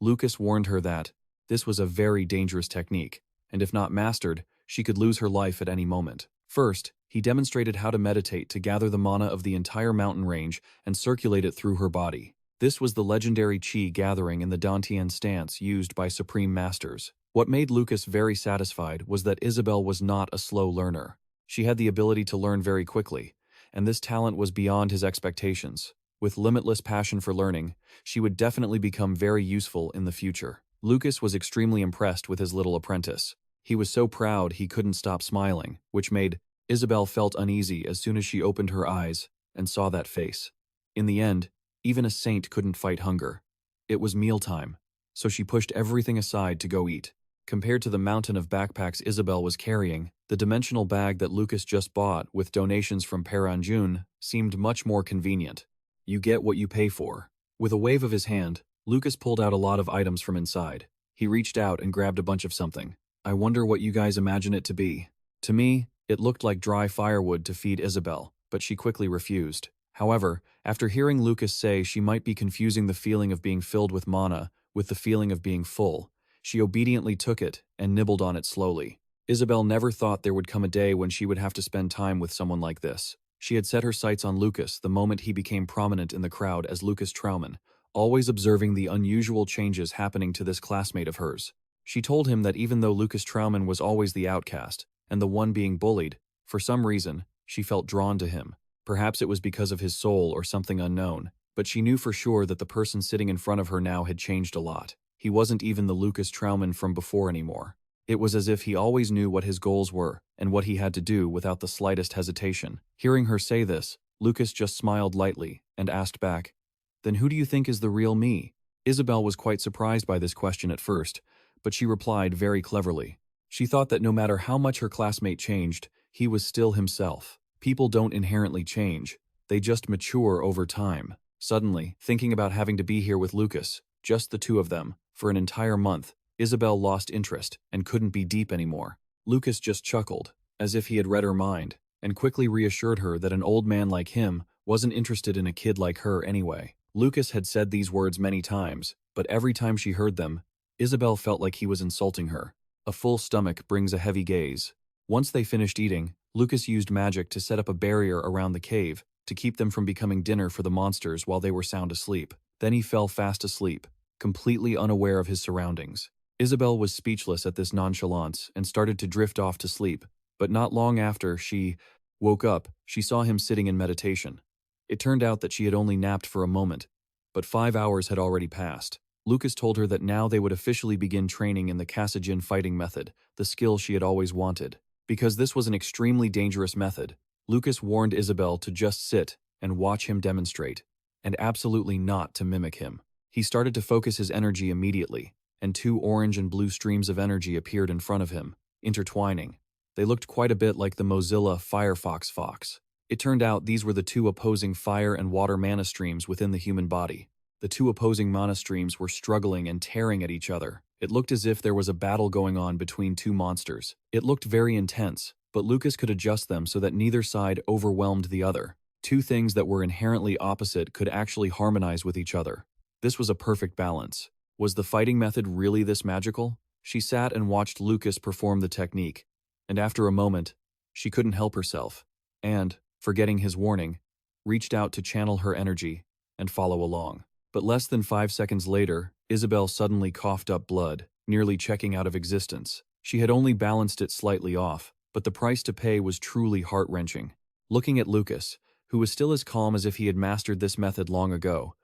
Lucas warned her that this was a very dangerous technique, and if not mastered, she could lose her life at any moment. First, he demonstrated how to meditate to gather the mana of the entire mountain range and circulate it through her body. This was the legendary chi gathering in the Dantian stance used by supreme masters. What made Lucas very satisfied was that Isabel was not a slow learner. She had the ability to learn very quickly, and this talent was beyond his expectations. With limitless passion for learning, she would definitely become very useful in the future. Lucas was extremely impressed with his little apprentice. He was so proud he couldn't stop smiling, which made Isabel felt uneasy as soon as she opened her eyes and saw that face. In the end, even a saint couldn't fight hunger. It was mealtime, so she pushed everything aside to go eat. Compared to the mountain of backpacks Isabel was carrying, the dimensional bag that Lucas just bought with donations from Paranjun seemed much more convenient. You get what you pay for. With a wave of his hand, Lucas pulled out a lot of items from inside. He reached out and grabbed a bunch of something. I wonder what you guys imagine it to be. To me, it looked like dry firewood to feed Isabel, but she quickly refused. However, after hearing Lucas say she might be confusing the feeling of being filled with mana with the feeling of being full, she obediently took it and nibbled on it slowly. Isabel never thought there would come a day when she would have to spend time with someone like this. She had set her sights on Lucas the moment he became prominent in the crowd as Lucas Trauman, always observing the unusual changes happening to this classmate of hers. She told him that even though Lucas Trauman was always the outcast and the one being bullied, for some reason, she felt drawn to him. Perhaps it was because of his soul or something unknown, but she knew for sure that the person sitting in front of her now had changed a lot. He wasn't even the Lucas Trauman from before anymore. It was as if he always knew what his goals were and what he had to do without the slightest hesitation. Hearing her say this, Lucas just smiled lightly and asked back, "Then who do you think is the real me?" Isabel was quite surprised by this question at first, but she replied very cleverly. She thought that no matter how much her classmate changed, he was still himself. People don't inherently change, they just mature over time. Suddenly, thinking about having to be here with Lucas, just the two of them, for an entire month, Isabel lost interest and couldn't be deep anymore. Lucas just chuckled, as if he had read her mind, and quickly reassured her that an old man like him wasn't interested in a kid like her anyway. Lucas had said these words many times, but every time she heard them, Isabel felt like he was insulting her. A full stomach brings a heavy gaze. Once they finished eating, Lucas used magic to set up a barrier around the cave to keep them from becoming dinner for the monsters while they were sound asleep. Then he fell fast asleep, completely unaware of his surroundings. Isabel was speechless at this nonchalance and started to drift off to sleep, but not long after she woke up, she saw him sitting in meditation. It turned out that she had only napped for a moment, but 5 hours had already passed. Lucas told her that now they would officially begin training in the Kasajin fighting method, the skill she had always wanted. Because this was an extremely dangerous method, Lucas warned Isabel to just sit and watch him demonstrate, and absolutely not to mimic him. He started to focus his energy immediately, and 2 orange and blue streams of energy appeared in front of him, intertwining. They looked quite a bit like the Mozilla Firefox Fox. It turned out these were the 2 opposing fire and water mana streams within the human body. The 2 opposing mana streams were struggling and tearing at each other. It looked as if there was a battle going on between 2 monsters. It looked very intense, but Lucas could adjust them so that neither side overwhelmed the other. 2 things that were inherently opposite could actually harmonize with each other. This was a perfect balance. Was the fighting method really this magical? She sat and watched Lucas perform the technique, and after a moment, she couldn't help herself, and, forgetting his warning, reached out to channel her energy and follow along. But less than 5 seconds later, Isabel suddenly coughed up blood, nearly checking out of existence. She had only balanced it slightly off, but the price to pay was truly heart-wrenching. Looking at Lucas, who was still as calm as if he had mastered this method long ago,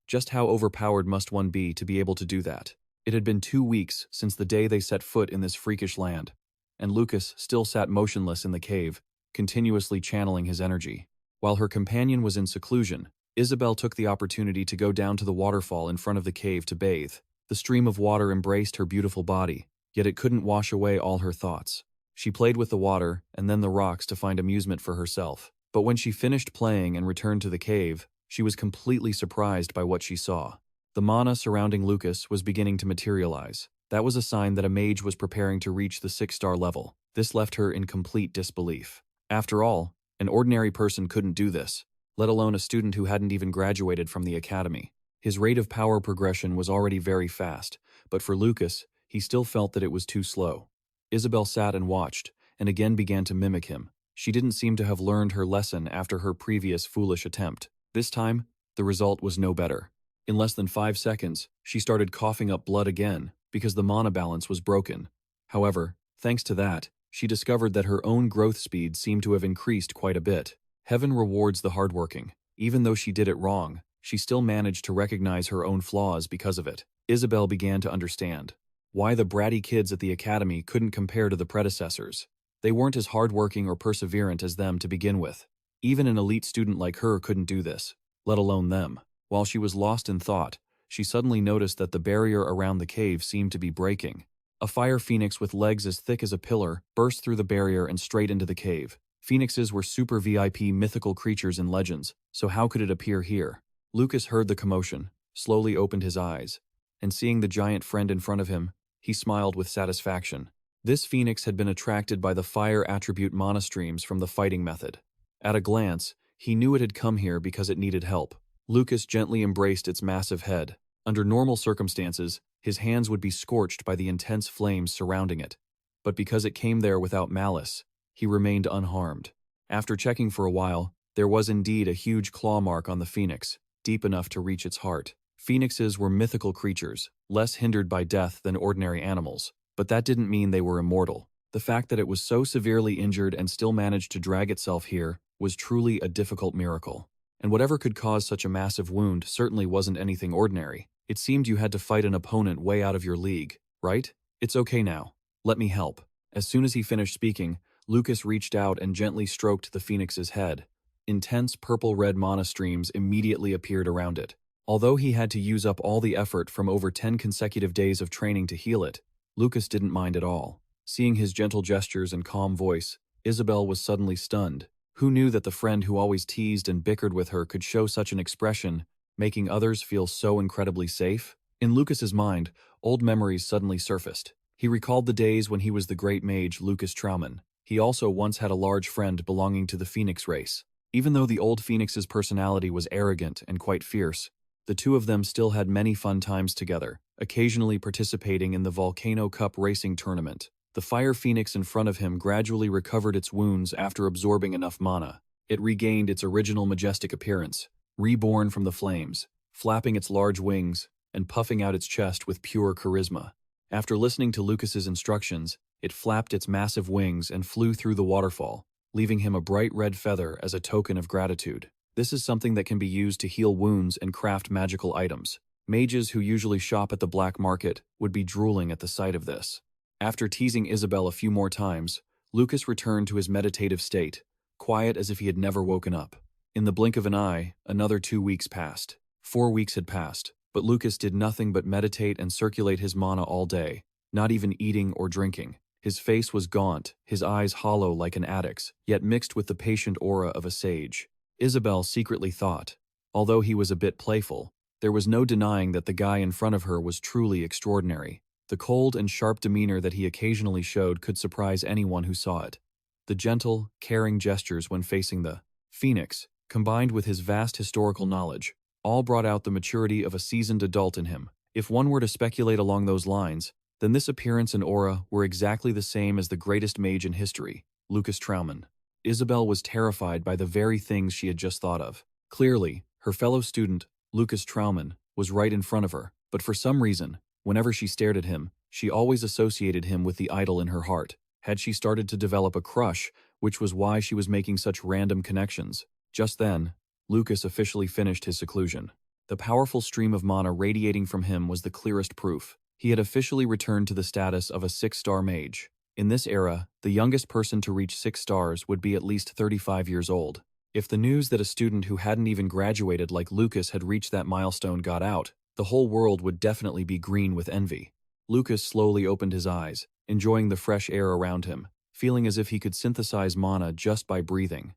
just how overpowered must one be to be able to do that? It had been 2 weeks since the day they set foot in this freakish land, and Lucas still sat motionless in the cave, continuously channeling his energy. While her companion was in seclusion, Isabel took the opportunity to go down to the waterfall in front of the cave to bathe. The stream of water embraced her beautiful body, yet it couldn't wash away all her thoughts. She played with the water and then the rocks to find amusement for herself. But when she finished playing and returned to the cave, she was completely surprised by what she saw. The mana surrounding Lucas was beginning to materialize. That was a sign that a mage was preparing to reach the 6-star level. This left her in complete disbelief. After all, an ordinary person couldn't do this. let alone a student who hadn't even graduated from the academy. His rate of power progression was already very fast, but for Lucas, he still felt that it was too slow. Isabel sat and watched, and again began to mimic him. She didn't seem to have learned her lesson after her previous foolish attempt. This time, the result was no better. In less than 5 seconds, she started coughing up blood again, because the mana balance was broken. However, thanks to that, she discovered that her own growth speed seemed to have increased quite a bit. Heaven rewards the hardworking. Even though she did it wrong, she still managed to recognize her own flaws because of it. Isabel began to understand why the bratty kids at the academy couldn't compare to the predecessors. They weren't as hardworking or perseverant as them to begin with. Even an elite student like her couldn't do this, let alone them. While she was lost in thought, she suddenly noticed that the barrier around the cave seemed to be breaking. A fire phoenix with legs as thick as a pillar burst through the barrier and straight into the cave. Phoenixes were super VIP mythical creatures in legends, so how could it appear here? Lucas heard the commotion, slowly opened his eyes, and seeing the giant friend in front of him, he smiled with satisfaction. This phoenix had been attracted by the fire attribute mana streams from the fighting method. At a glance, he knew it had come here because it needed help. Lucas gently embraced its massive head. Under normal circumstances, his hands would be scorched by the intense flames surrounding it. But because it came there without malice, he remained unharmed. After checking for a while, there was indeed a huge claw mark on the phoenix, deep enough to reach its heart. Phoenixes were mythical creatures, less hindered by death than ordinary animals, but that didn't mean they were immortal. The fact that it was so severely injured and still managed to drag itself here was truly a difficult miracle. And whatever could cause such a massive wound certainly wasn't anything ordinary. It seemed you had to fight an opponent way out of your league, right? It's okay now. Let me help. As soon as he finished speaking, Lucas reached out and gently stroked the phoenix's head. Intense purple-red mana streams immediately appeared around it. Although he had to use up all the effort from over 10 consecutive days of training to heal it, Lucas didn't mind at all. Seeing his gentle gestures and calm voice, Isabel was suddenly stunned. Who knew that the friend who always teased and bickered with her could show such an expression, making others feel so incredibly safe? In Lucas's mind, old memories suddenly surfaced. He recalled the days when he was the great mage Lucas Trauman. He also once had a large friend belonging to the Phoenix race. Even though the old Phoenix's personality was arrogant and quite fierce, the two of them still had many fun times together, occasionally participating in the Volcano Cup racing tournament. The fire phoenix in front of him gradually recovered its wounds after absorbing enough mana. It regained its original majestic appearance, reborn from the flames, flapping its large wings and puffing out its chest with pure charisma. After listening to Lucas's instructions, it flapped its massive wings and flew through the waterfall, leaving him a bright red feather as a token of gratitude. This is something that can be used to heal wounds and craft magical items. Mages who usually shop at the black market would be drooling at the sight of this. After teasing Isabel a few more times, Lucas returned to his meditative state, quiet as if he had never woken up. In the blink of an eye, another 2 weeks passed. 4 weeks had passed, but Lucas did nothing but meditate and circulate his mana all day, not even eating or drinking. His face was gaunt, his eyes hollow like an addict's, yet mixed with the patient aura of a sage. Isabel secretly thought, although he was a bit playful, there was no denying that the guy in front of her was truly extraordinary. The cold and sharp demeanor that he occasionally showed could surprise anyone who saw it. The gentle, caring gestures when facing the Phoenix, combined with his vast historical knowledge, all brought out the maturity of a seasoned adult in him. If one were to speculate along those lines, then this appearance and aura were exactly the same as the greatest mage in history, Lucas Trauman. Isabel was terrified by the very things she had just thought of. Clearly, her fellow student, Lucas Trauman, was right in front of her, but for some reason, whenever she stared at him, she always associated him with the idol in her heart. Had she started to develop a crush, which was why she was making such random connections? Just then, Lucas officially finished his seclusion. The powerful stream of mana radiating from him was the clearest proof. He had officially returned to the status of a 6-star mage. In this era, the youngest person to reach 6 stars would be at least 35 years old. If the news that a student who hadn't even graduated like Lucas had reached that milestone got out, the whole world would definitely be green with envy. Lucas slowly opened his eyes, enjoying the fresh air around him, feeling as if he could synthesize mana just by breathing.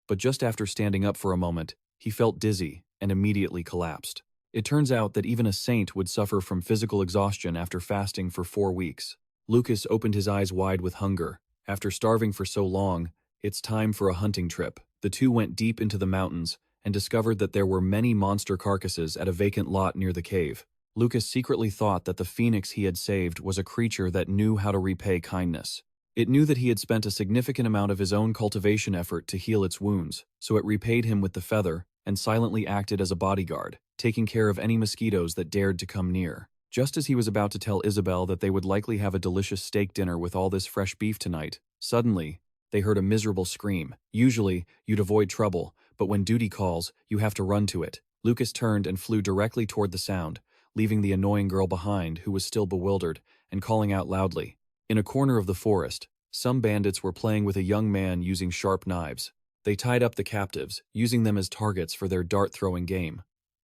But just after standing up for a moment, he felt dizzy and immediately collapsed. It turns out that even a saint would suffer from physical exhaustion after fasting for 4 weeks. Lucas opened his eyes wide with hunger. After starving for so long, it's time for a hunting trip. The two went deep into the mountains and discovered that there were many monster carcasses at a vacant lot near the cave. Lucas secretly thought that the phoenix he had saved was a creature that knew how to repay kindness. It knew that he had spent a significant amount of his own cultivation effort to heal its wounds, so it repaid him with the feather and silently acted as a bodyguard, taking care of any mosquitoes that dared to come near. Just as he was about to tell Isabel that they would likely have a delicious steak dinner with all this fresh beef tonight, suddenly, they heard a miserable scream. Usually, you'd avoid trouble, but when duty calls, you have to run to it. Lucas turned and flew directly toward the sound, leaving the annoying girl behind who was still bewildered and calling out loudly. In a corner of the forest, some bandits were playing with a young man using sharp knives. They tied up the captives, using them as targets for their dart-throwing game.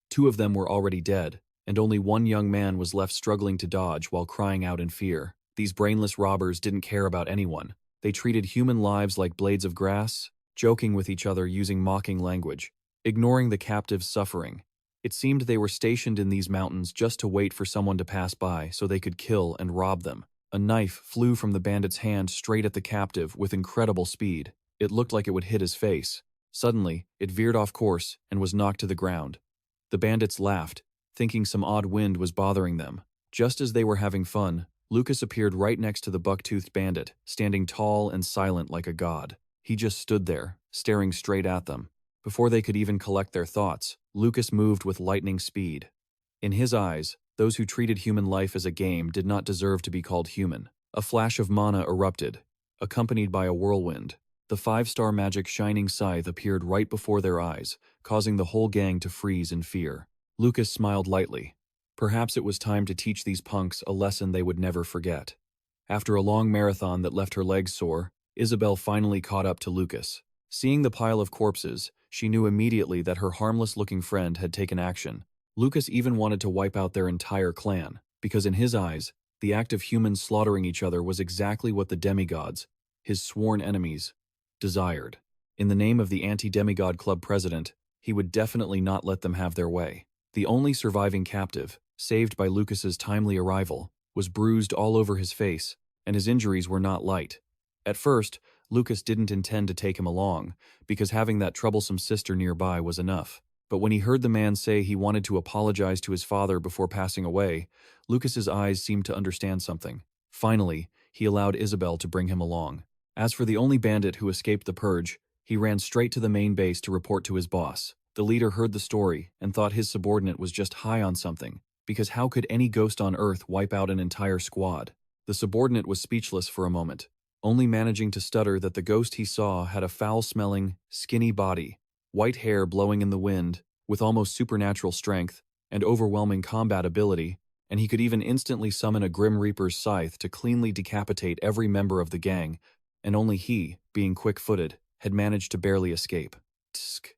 2 of them were already dead, and only one young man was left struggling to dodge while crying out in fear. These brainless robbers didn't care about anyone. They treated human lives like blades of grass, joking with each other using mocking language, ignoring the captives' suffering. It seemed they were stationed in these mountains just to wait for someone to pass by so they could kill and rob them. A knife flew from the bandit's hand straight at the captive with incredible speed. It looked like it would hit his face. Suddenly, it veered off course and was knocked to the ground. The bandits laughed, thinking some odd wind was bothering them. Just as they were having fun, Lucas appeared right next to the buck-toothed bandit, standing tall and silent like a god. He just stood there, staring straight at them. Before they could even collect their thoughts, Lucas moved with lightning speed. In his eyes, those who treated human life as a game did not deserve to be called human. A flash of mana erupted, accompanied by a whirlwind. The 5-star magic shining scythe appeared right before their eyes, causing the whole gang to freeze in fear. Lucas smiled lightly. Perhaps it was time to teach these punks a lesson they would never forget. After a long marathon that left her legs sore, Isabel finally caught up to Lucas. Seeing the pile of corpses, she knew immediately that her harmless-looking friend had taken action. Lucas even wanted to wipe out their entire clan, because in his eyes, the act of humans slaughtering each other was exactly what the demigods, his sworn enemies, desired. In the name of the anti-demigod club president, he would definitely not let them have their way. The only surviving captive, saved by Lucas's timely arrival, was bruised all over his face, and his injuries were not light. At first, Lucas didn't intend to take him along, because having that troublesome sister nearby was enough. But when he heard the man say he wanted to apologize to his father before passing away, Lucas's eyes seemed to understand something. Finally, he allowed Isabel to bring him along. As for the only bandit who escaped the purge, he ran straight to the main base to report to his boss. The leader heard the story and thought his subordinate was just high on something, because how could any ghost on Earth wipe out an entire squad? The subordinate was speechless for a moment, only managing to stutter that the ghost he saw had a foul-smelling, skinny body, white hair blowing in the wind, with almost supernatural strength and overwhelming combat ability, and he could even instantly summon a Grim Reaper's scythe to cleanly decapitate every member of the gang, and only he, being quick-footed, had managed to barely escape. Tsk.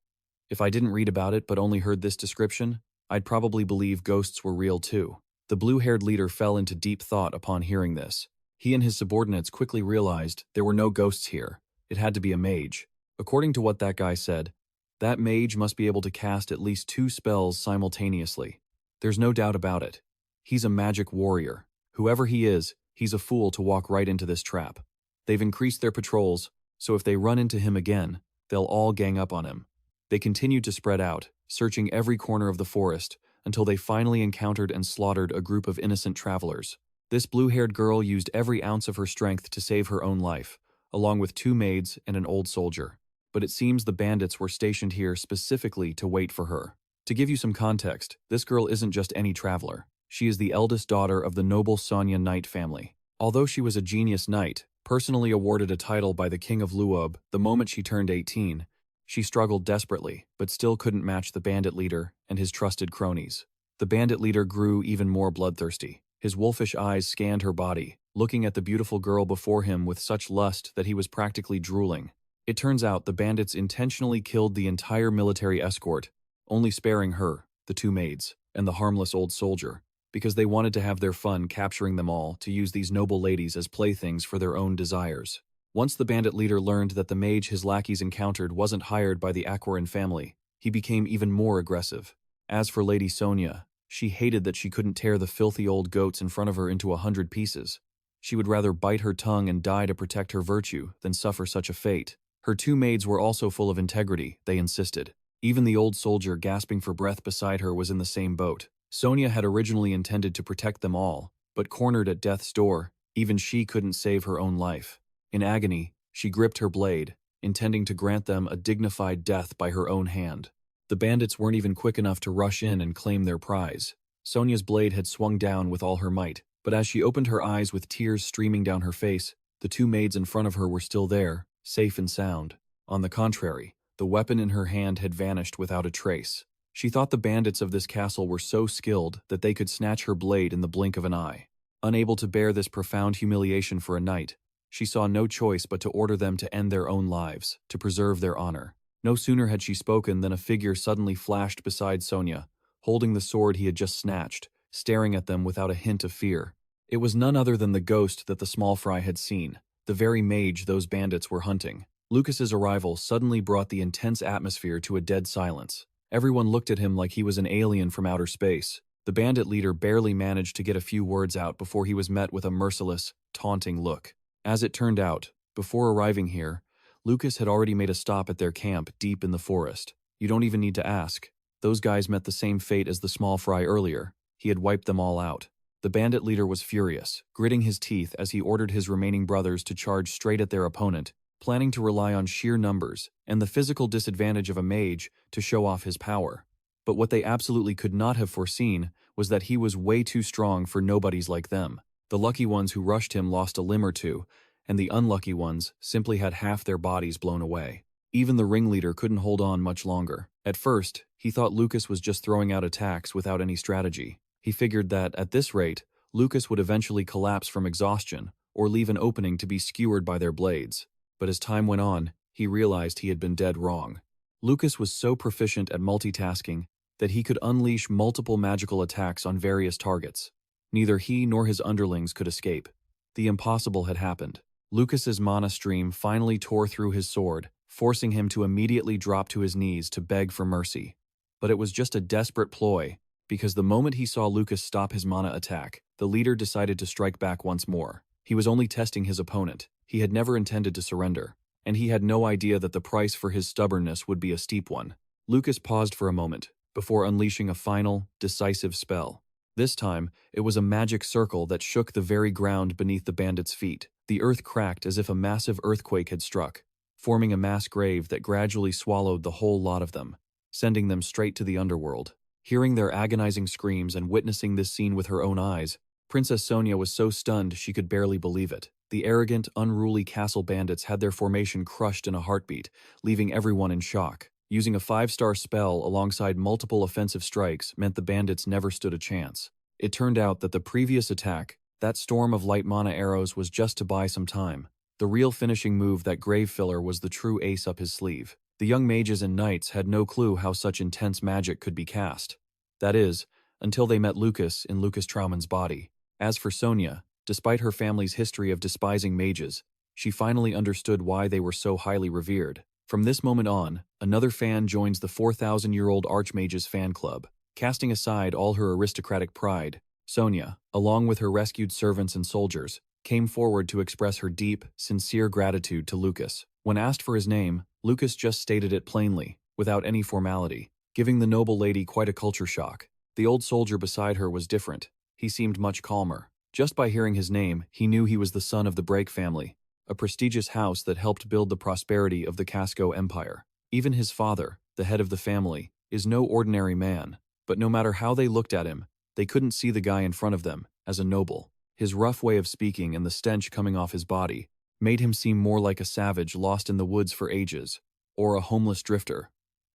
If I didn't read about it but only heard this description, I'd probably believe ghosts were real too. The blue-haired leader fell into deep thought upon hearing this. He and his subordinates quickly realized there were no ghosts here. It had to be a mage. According to what that guy said, that mage must be able to cast at least 2 spells simultaneously. There's no doubt about it. He's a magic warrior. Whoever he is, he's a fool to walk right into this trap. They've increased their patrols, so if they run into him again, they'll all gang up on him. They continued to spread out, searching every corner of the forest, until they finally encountered and slaughtered a group of innocent travelers. This blue-haired girl used every ounce of her strength to save her own life, along with 2 maids and an old soldier. But it seems the bandits were stationed here specifically to wait for her. To give you some context, this girl isn't just any traveler. She is the eldest daughter of the noble Sonya Knight family. Although she was a genius knight, personally awarded a title by the King of Luob the moment she turned 18, she struggled desperately, but still couldn't match the bandit leader and his trusted cronies. The bandit leader grew even more bloodthirsty. His wolfish eyes scanned her body, looking at the beautiful girl before him with such lust that he was practically drooling. It turns out the bandits intentionally killed the entire military escort, only sparing her, the 2 maids, and the harmless old soldier, because they wanted to have their fun capturing them all to use these noble ladies as playthings for their own desires. Once the bandit leader learned that the mage his lackeys encountered wasn't hired by the Aquarin family, he became even more aggressive. As for Lady Sonya, she hated that she couldn't tear the filthy old goats in front of her into 100 pieces. She would rather bite her tongue and die to protect her virtue than suffer such a fate. Her 2 maids were also full of integrity, they insisted. Even the old soldier gasping for breath beside her was in the same boat. Sonia had originally intended to protect them all, but cornered at death's door, even she couldn't save her own life. In agony, she gripped her blade, intending to grant them a dignified death by her own hand. The bandits weren't even quick enough to rush in and claim their prize. Sonia's blade had swung down with all her might, but as she opened her eyes with tears streaming down her face, the two maids in front of her were still there, safe and sound. On the contrary, the weapon in her hand had vanished without a trace. She thought the bandits of this castle were so skilled that they could snatch her blade in the blink of an eye. Unable to bear this profound humiliation for a night, she saw no choice but to order them to end their own lives, to preserve their honor. No sooner had she spoken than a figure suddenly flashed beside Sonia, holding the sword he had just snatched, staring at them without a hint of fear. It was none other than the ghost that the small fry had seen, the very mage those bandits were hunting. Lucas's arrival suddenly brought the intense atmosphere to a dead silence. Everyone looked at him like he was an alien from outer space. The bandit leader barely managed to get a few words out before he was met with a merciless, taunting look. As it turned out, before arriving here, Lucas had already made a stop at their camp deep in the forest. You don't even need to ask. Those guys met the same fate as the small fry earlier. He had wiped them all out. The bandit leader was furious, gritting his teeth as he ordered his remaining brothers to charge straight at their opponent, planning to rely on sheer numbers and the physical disadvantage of a mage to show off his power. But what they absolutely could not have foreseen was that he was way too strong for nobodies like them. The lucky ones who rushed him lost a limb or two, and the unlucky ones simply had half their bodies blown away. Even the ringleader couldn't hold on much longer. At first, he thought Lucas was just throwing out attacks without any strategy. He figured that, at this rate, Lucas would eventually collapse from exhaustion or leave an opening to be skewered by their blades. But as time went on, he realized he had been dead wrong. Lucas was so proficient at multitasking that he could unleash multiple magical attacks on various targets. Neither he nor his underlings could escape. The impossible had happened. Lucas's mana stream finally tore through his sword, forcing him to immediately drop to his knees to beg for mercy. But it was just a desperate ploy, because the moment he saw Lucas stop his mana attack, the leader decided to strike back once more. He was only testing his opponent. He had never intended to surrender, and he had no idea that the price for his stubbornness would be a steep one. Lucas paused for a moment, before unleashing a final, decisive spell. This time, it was a magic circle that shook the very ground beneath the bandits' feet. The earth cracked as if a massive earthquake had struck, forming a mass grave that gradually swallowed the whole lot of them, sending them straight to the underworld. Hearing their agonizing screams and witnessing this scene with her own eyes, Princess Sonia was so stunned she could barely believe it. The arrogant, unruly castle bandits had their formation crushed in a heartbeat, leaving everyone in shock. Using a 5-star spell alongside multiple offensive strikes meant the bandits never stood a chance. It turned out that the previous attack, that storm of light mana arrows, was just to buy some time. The real finishing move, that grave filler, was the true ace up his sleeve. The young mages and knights had no clue how such intense magic could be cast. That is, until they met Lucas in Lucas Traumann's body. As for Sonia, despite her family's history of despising mages, she finally understood why they were so highly revered. From this moment on, another fan joins the 4,000-year-old Archmage's fan club. Casting aside all her aristocratic pride, Sonia, along with her rescued servants and soldiers, came forward to express her deep, sincere gratitude to Lucas. When asked for his name, Lucas just stated it plainly, without any formality, giving the noble lady quite a culture shock. The old soldier beside her was different. He seemed much calmer. Just by hearing his name, he knew he was the son of the Brake family, a prestigious house that helped build the prosperity of the Casco Empire. Even his father, the head of the family, is no ordinary man, but no matter how they looked at him, they couldn't see the guy in front of them as a noble. His rough way of speaking and the stench coming off his body made him seem more like a savage lost in the woods for ages, or a homeless drifter.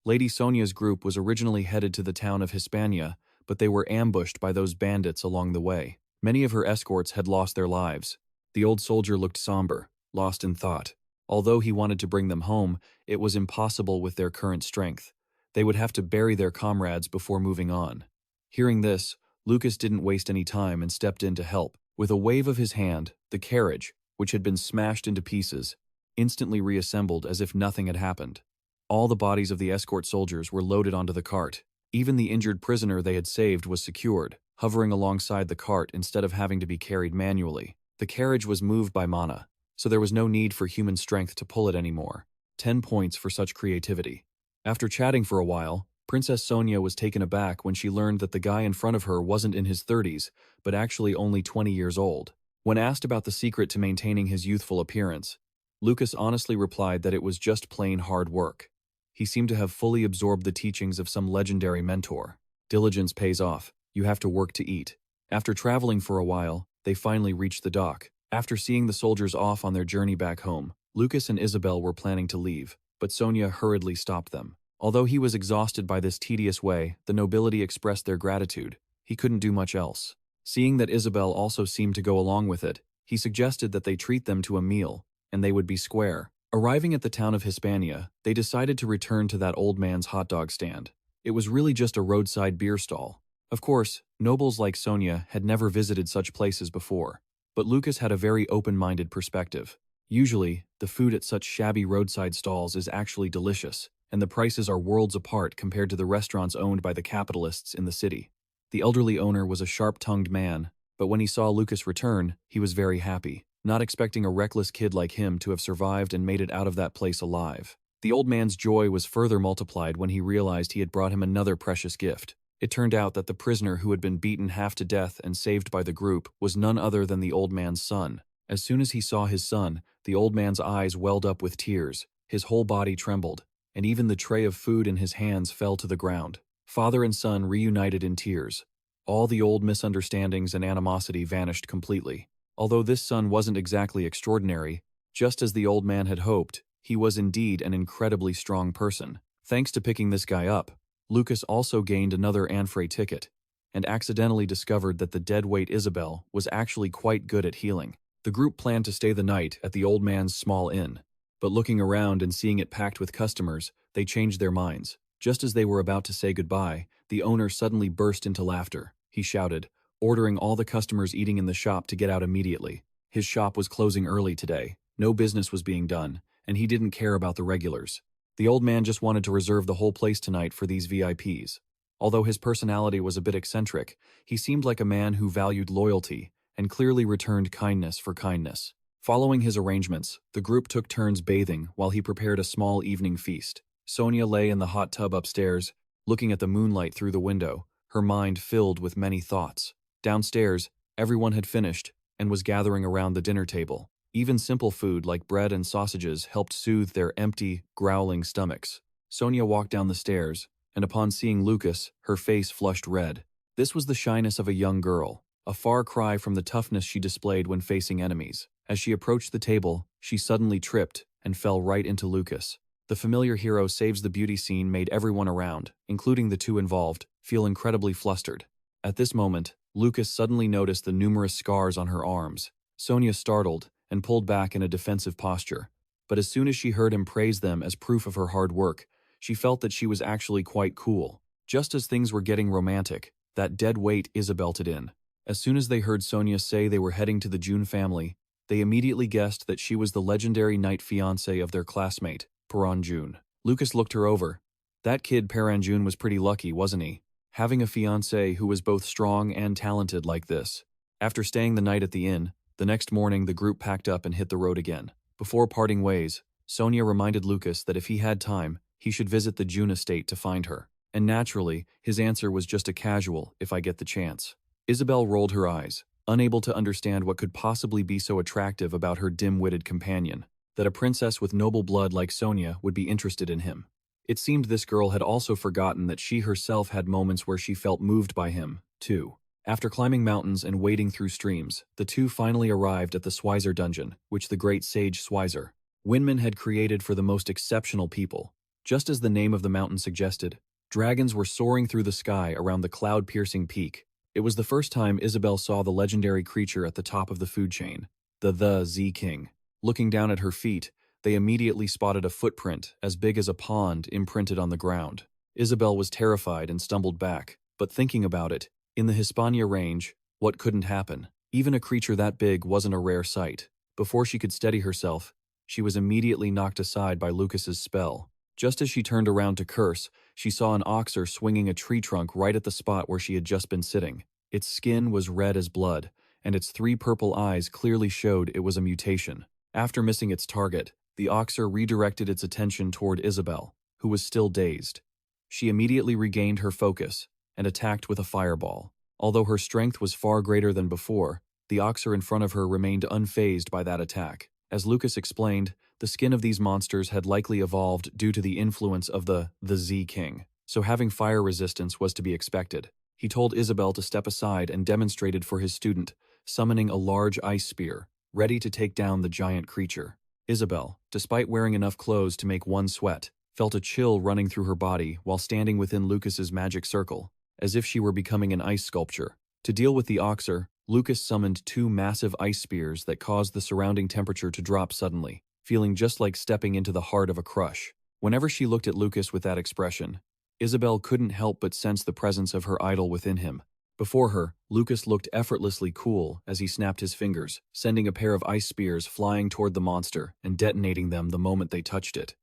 Lady Sonia's group was originally headed to the town of Hispania, but they were ambushed by those bandits along the way. Many of her escorts had lost their lives. The old soldier looked somber, lost in thought. Although he wanted to bring them home, it was impossible with their current strength. They would have to bury their comrades before moving on. Hearing this, Lucas didn't waste any time and stepped in to help. With a wave of his hand, the carriage, which had been smashed into pieces, instantly reassembled as if nothing had happened. All the bodies of the escort soldiers were loaded onto the cart. Even the injured prisoner they had saved was secured, hovering alongside the cart instead of having to be carried manually. The carriage was moved by mana, so there was no need for human strength to pull it anymore. 10 points for such creativity. After chatting for a while, Princess Sonia was taken aback when she learned that the guy in front of her wasn't in his 30s, but actually only 20 years old. When asked about the secret to maintaining his youthful appearance, Lucas honestly replied that it was just plain hard work. He seemed to have fully absorbed the teachings of some legendary mentor. Diligence pays off. You have to work to eat. After traveling for a while, they finally reached the dock. After seeing the soldiers off on their journey back home, Lucas and Isabel were planning to leave, but Sonia hurriedly stopped them. Although he was exhausted by this tedious way, the nobility expressed their gratitude. He couldn't do much else. Seeing that Isabel also seemed to go along with it, he suggested that they treat them to a meal, and they would be square. Arriving at the town of Hispania, they decided to return to that old man's hot dog stand. It was really just a roadside beer stall. Of course, nobles like Sonia had never visited such places before, but Lucas had a very open-minded perspective. Usually, the food at such shabby roadside stalls is actually delicious, and the prices are worlds apart compared to the restaurants owned by the capitalists in the city. The elderly owner was a sharp-tongued man, but when he saw Lucas return, he was very happy, not expecting a reckless kid like him to have survived and made it out of that place alive. The old man's joy was further multiplied when he realized he had brought him another precious gift. It turned out that the prisoner who had been beaten half to death and saved by the group was none other than the old man's son. As soon as he saw his son, the old man's eyes welled up with tears, his whole body trembled, and even the tray of food in his hands fell to the ground. Father and son reunited in tears. All the old misunderstandings and animosity vanished completely. Although this son wasn't exactly extraordinary, just as the old man had hoped, he was indeed an incredibly strong person. Thanks to picking this guy up, Lucas also gained another Anfrey ticket, and accidentally discovered that the deadweight Isabel was actually quite good at healing. The group planned to stay the night at the old man's small inn, but looking around and seeing it packed with customers, they changed their minds. Just as they were about to say goodbye, the owner suddenly burst into laughter. He shouted, ordering all the customers eating in the shop to get out immediately. His shop was closing early today, no business was being done, and he didn't care about the regulars. The old man just wanted to reserve the whole place tonight for these VIPs. Although his personality was a bit eccentric, he seemed like a man who valued loyalty and clearly returned kindness for kindness. Following his arrangements, the group took turns bathing while he prepared a small evening feast. Sonia lay in the hot tub upstairs, looking at the moonlight through the window, her mind filled with many thoughts. Downstairs, everyone had finished and was gathering around the dinner table. Even simple food like bread and sausages helped soothe their empty, growling stomachs. Sonia walked down the stairs, and upon seeing Lucas, her face flushed red. This was the shyness of a young girl, a far cry from the toughness she displayed when facing enemies. As she approached the table, she suddenly tripped and fell right into Lucas. The familiar hero saves the beauty scene made everyone around, including the two involved, feel incredibly flustered. At this moment, Lucas suddenly noticed the numerous scars on her arms. Sonia startled and pulled back in a defensive posture, but as soon as she heard him praise them as proof of her hard work, she felt that she was actually quite cool. Just as things were getting romantic, that dead weight Isabel belted in. As soon as they heard Sonia say they were heading to the June family, they immediately guessed that she was the legendary knight fiancé of their classmate, Paranjun. Lucas looked her over. That kid Paranjun was pretty lucky, wasn't he? Having a fiancé who was both strong and talented like this. After staying the night at the inn, the next morning the group packed up and hit the road again. Before parting ways, Sonia reminded Lucas that if he had time, he should visit the June estate to find her. And naturally, his answer was just a casual, "if I get the chance." Isabel rolled her eyes, unable to understand what could possibly be so attractive about her dim-witted companion, that a princess with noble blood like Sonia would be interested in him. It seemed this girl had also forgotten that she herself had moments where she felt moved by him, too. After climbing mountains and wading through streams, the two finally arrived at the Swizer dungeon, which the great sage Swizer, Winman had created for the most exceptional people. Just as the name of the mountain suggested, dragons were soaring through the sky around the cloud-piercing peak. It was the first time Isabel saw the legendary creature at the top of the food chain, the Z-King. Looking down at her feet, they immediately spotted a footprint as big as a pond imprinted on the ground. Isabel was terrified and stumbled back, but thinking about it, in the Hispania range, what couldn't happen? Even a creature that big wasn't a rare sight. Before she could steady herself, she was immediately knocked aside by Lucas's spell. Just as she turned around to curse, she saw an oxer swinging a tree trunk right at the spot where she had just been sitting. Its skin was red as blood, and its 3 purple eyes clearly showed it was a mutation. After missing its target, the oxer redirected its attention toward Isabel. who was still dazed. She immediately regained her focus and attacked with a fireball. Although her strength was far greater than before, the Oxer in front of her remained unfazed by that attack. As Lucas explained, the skin of these monsters had likely evolved due to the influence of the Z-King, so having fire resistance was to be expected. He told Isabel to step aside and demonstrated for his student, summoning a large ice spear, ready to take down the giant creature. Isabel, despite wearing enough clothes to make one sweat, felt a chill running through her body while standing within Lucas's magic circle, as if she were becoming an ice sculpture. To deal with the Oxer, Lucas summoned 2 massive ice spears that caused the surrounding temperature to drop suddenly, feeling just like stepping into the heart of a crush. Whenever she looked at Lucas with that expression, Isabel couldn't help but sense the presence of her idol within him. Before her, Lucas looked effortlessly cool as he snapped his fingers, sending a pair of ice spears flying toward the monster and detonating them the moment they touched it.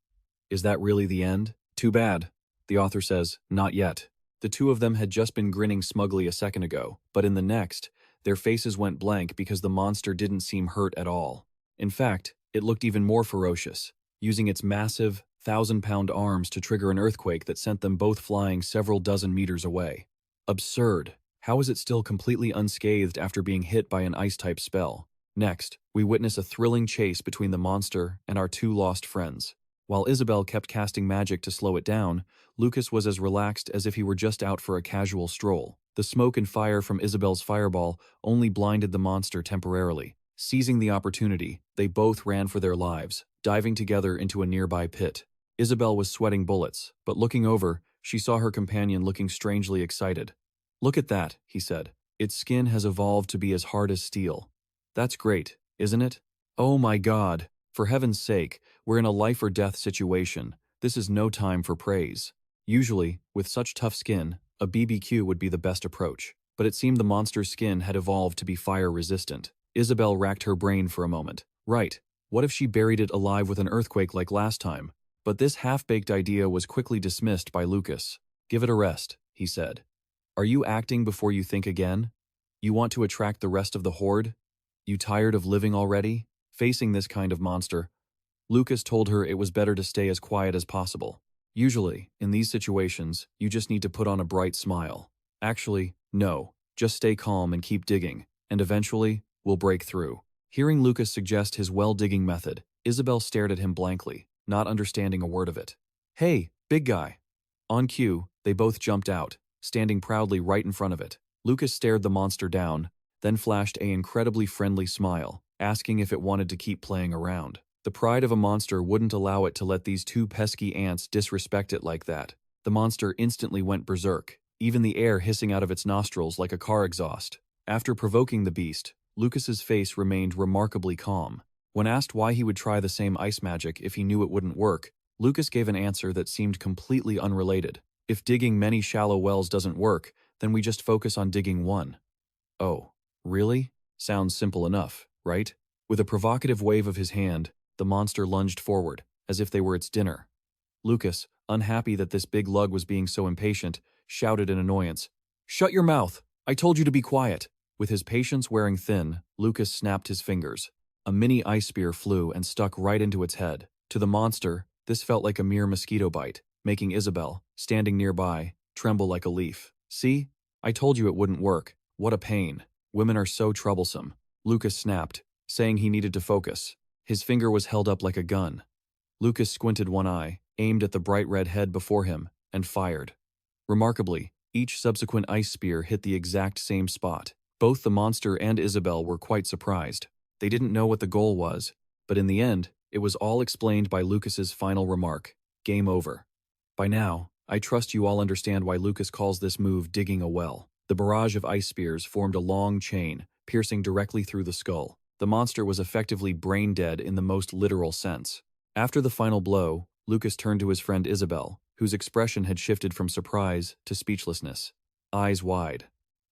Is that really the end? Too bad. The author says, not yet. The two of them had just been grinning smugly a second ago, but in the next, their faces went blank because the monster didn't seem hurt at all. In fact, it looked even more ferocious, using its massive, 1,000-pound arms to trigger an earthquake that sent them both flying several dozen meters away. Absurd. How is it still completely unscathed after being hit by an ice-type spell? Next, we witness a thrilling chase between the monster and our 2 lost friends. While Isabel kept casting magic to slow it down, Lucas was as relaxed as if he were just out for a casual stroll. The smoke and fire from Isabel's fireball only blinded the monster temporarily. Seizing the opportunity, they both ran for their lives, diving together into a nearby pit. Isabel was sweating bullets, but looking over, she saw her companion looking strangely excited. Look at that, he said. Its skin has evolved to be as hard as steel. That's great, isn't it? Oh my God. For heaven's sake, we're in a life-or-death situation. This is no time for praise. Usually, with such tough skin, a BBQ would be the best approach. But it seemed the monster's skin had evolved to be fire-resistant. Isabel racked her brain for a moment. Right, what if she buried it alive with an earthquake like last time? But this half-baked idea was quickly dismissed by Lucas. Give it a rest, he said. Are you acting before you think again? You want to attract the rest of the horde? You tired of living already? Facing this kind of monster, Lucas told her it was better to stay as quiet as possible. Usually, in these situations, you just need to put on a bright smile. Actually, no, just stay calm and keep digging, and eventually, we'll break through. Hearing Lucas suggest his well-digging method, Isabel stared at him blankly, not understanding a word of it. Hey, big guy. On cue, they both jumped out, standing proudly right in front of it. Lucas stared the monster down, then flashed an incredibly friendly smile, asking if it wanted to keep playing around. The pride of a monster wouldn't allow it to let these 2 pesky ants disrespect it like that. The monster instantly went berserk, even the air hissing out of its nostrils like a car exhaust. After provoking the beast, Lucas's face remained remarkably calm. When asked why he would try the same ice magic if he knew it wouldn't work, Lucas gave an answer that seemed completely unrelated. If digging many shallow wells doesn't work, then we just focus on digging one. Oh, really? Sounds simple enough, right? With a provocative wave of his hand, the monster lunged forward, as if they were its dinner. Lucas, unhappy that this big lug was being so impatient, shouted in annoyance, "Shut your mouth! I told you to be quiet!" With his patience wearing thin, Lucas snapped his fingers. A mini ice spear flew and stuck right into its head. To the monster, this felt like a mere mosquito bite, making Isabel, standing nearby, tremble like a leaf. See? I told you it wouldn't work. What a pain. Women are so troublesome. Lucas snapped, saying he needed to focus. His finger was held up like a gun. Lucas squinted one eye, aimed at the bright red head before him, and fired. Remarkably, each subsequent ice spear hit the exact same spot. Both the monster and Isabel were quite surprised. They didn't know what the goal was, but in the end, it was all explained by Lucas's final remark. Game over. By now, I trust you all understand why Lucas calls this move digging a well. The barrage of ice spears formed a long chain, piercing directly through the skull. The monster was effectively brain-dead in the most literal sense. After the final blow, Lucas turned to his friend Isabel, whose expression had shifted from surprise to speechlessness. Eyes wide.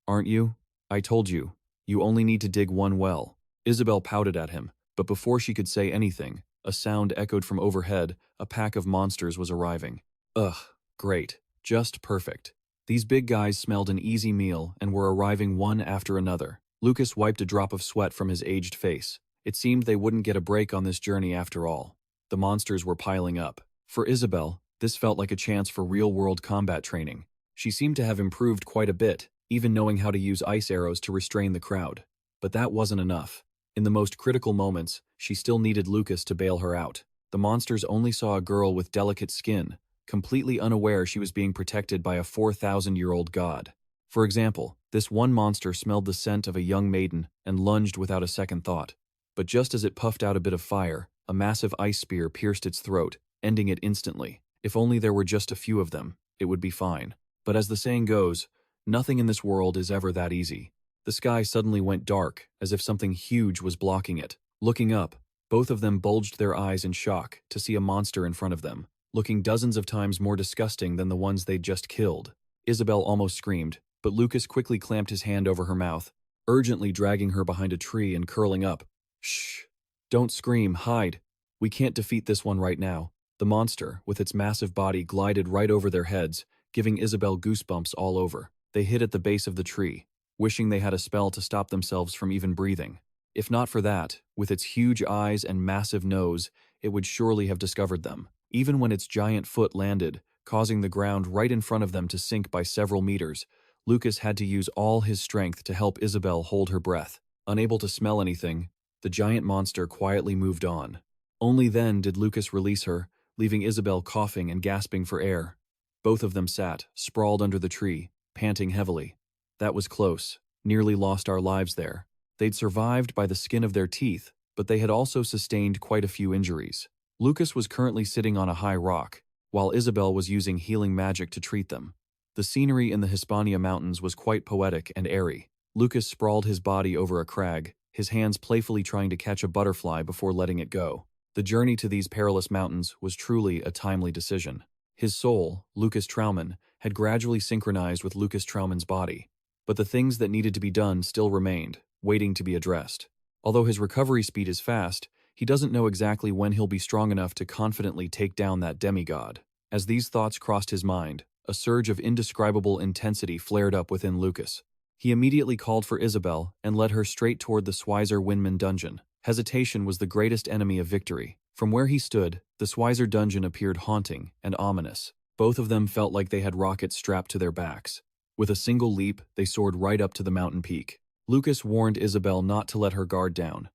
Aren't you? I told you. You only need to dig one well. Isabel pouted at him, but before she could say anything, a sound echoed from overhead. A pack of monsters was arriving. Ugh, great. Just perfect. These big guys smelled an easy meal and were arriving one after another. Lucas wiped a drop of sweat from his aged face. It seemed they wouldn't get a break on this journey after all. The monsters were piling up. For Isabel, This felt like a chance for real-world combat training. She seemed to have improved quite a bit, even knowing how to use ice arrows to restrain the crowd. But that wasn't enough. In the most critical moments, she still needed Lucas to bail her out. The monsters only saw a girl with delicate skin, completely unaware she was being protected by a 4,000-year-old god. For example, this one monster smelled the scent of a young maiden and lunged without a second thought. But just as it puffed out a bit of fire, a massive ice spear pierced its throat, ending it instantly. If only there were just a few of them, it would be fine. But as the saying goes, nothing in this world is ever that easy. The sky suddenly went dark, as if something huge was blocking it. Looking up, both of them bulged their eyes in shock to see a monster in front of them, looking dozens of times more disgusting than the ones they'd just killed. Isabel almost screamed, but Lucas quickly clamped his hand over her mouth, urgently dragging her behind a tree and curling up. Shh! Don't scream, hide. We can't defeat this one right now. The monster, with its massive body, glided right over their heads, giving Isabel goosebumps all over. They hid at the base of the tree, wishing they had a spell to stop themselves from even breathing. If not for that, with its huge eyes and massive nose, it would surely have discovered them. Even when its giant foot landed, causing the ground right in front of them to sink by several meters, Lucas had to use all his strength to help Isabel hold her breath. Unable to smell anything, the giant monster quietly moved on. Only then did Lucas release her, leaving Isabel coughing and gasping for air. Both of them sat, sprawled under the tree, panting heavily. That was close. Nearly lost our lives there. They'd survived by the skin of their teeth, but they had also sustained quite a few injuries. Lucas was currently sitting on a high rock, while Isabel was using healing magic to treat them. The scenery in the Hispania Mountains was quite poetic and airy. Lucas sprawled his body over a crag, his hands playfully trying to catch a butterfly before letting it go. The journey to these perilous mountains was truly a timely decision. His soul, Lucas Trauman, had gradually synchronized with Lucas Trauman's body, but the things that needed to be done still remained, waiting to be addressed. Although his recovery speed is fast, he doesn't know exactly when he'll be strong enough to confidently take down that demigod. As these thoughts crossed his mind, a surge of indescribable intensity flared up within Lucas. He immediately called for Isabel and led her straight toward the Schweizer Windman dungeon. Hesitation was the greatest enemy of victory. From where he stood, the Schweizer dungeon appeared haunting and ominous. Both of them felt like they had rockets strapped to their backs. With a single leap, they soared right up to the mountain peak. Lucas warned Isabel not to let her guard down.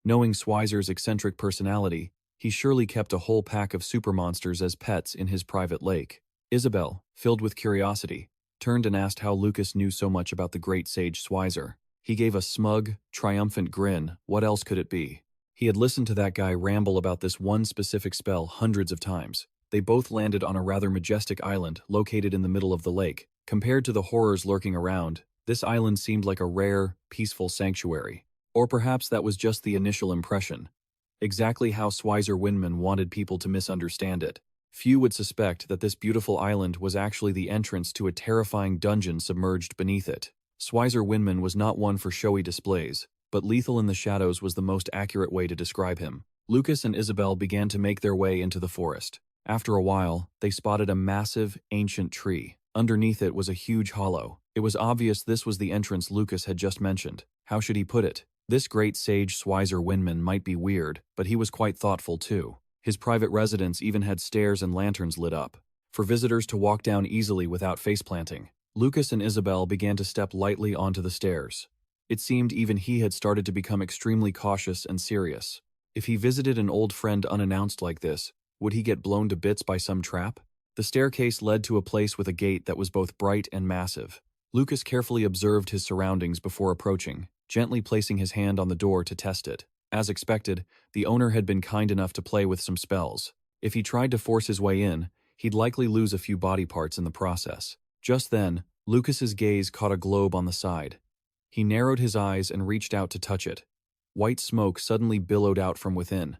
Knowing Schweizer's eccentric personality, he surely kept a whole pack of super monsters as pets in his private lake. Isabel, filled with curiosity, turned and asked how Lucas knew so much about the great sage Schweizer. He gave a smug, triumphant grin. What else could it be? He had listened to that guy ramble about this one specific spell hundreds of times. They both landed on a rather majestic island located in the middle of the lake. Compared to the horrors lurking around, this island seemed like a rare, peaceful sanctuary. Or perhaps that was just the initial impression. Exactly how Schweizer Windman wanted people to misunderstand it. Few would suspect that this beautiful island was actually the entrance to a terrifying dungeon submerged beneath it. Schweizer Windman was not one for showy displays, but lethal in the shadows was the most accurate way to describe him. Lucas and Isabel began to make their way into the forest. After a while, they spotted a massive, ancient tree. Underneath it was a huge hollow. It was obvious this was the entrance Lucas had just mentioned. How should he put it? This great sage Schweizer Windman might be weird, but he was quite thoughtful too. His private residence even had stairs and lanterns lit up, for visitors to walk down easily without face-planting. Lucas and Isabel began to step lightly onto the stairs. It seemed even he had started to become extremely cautious and serious. If he visited an old friend unannounced like this, would he get blown to bits by some trap? The staircase led to a place with a gate that was both bright and massive. Lucas carefully observed his surroundings before approaching, gently placing his hand on the door to test it. As expected, the owner had been kind enough to play with some spells. If he tried to force his way in, he'd likely lose a few body parts in the process. Just then, Lucas's gaze caught a globe on the side. He narrowed his eyes and reached out to touch it. White smoke suddenly billowed out from within.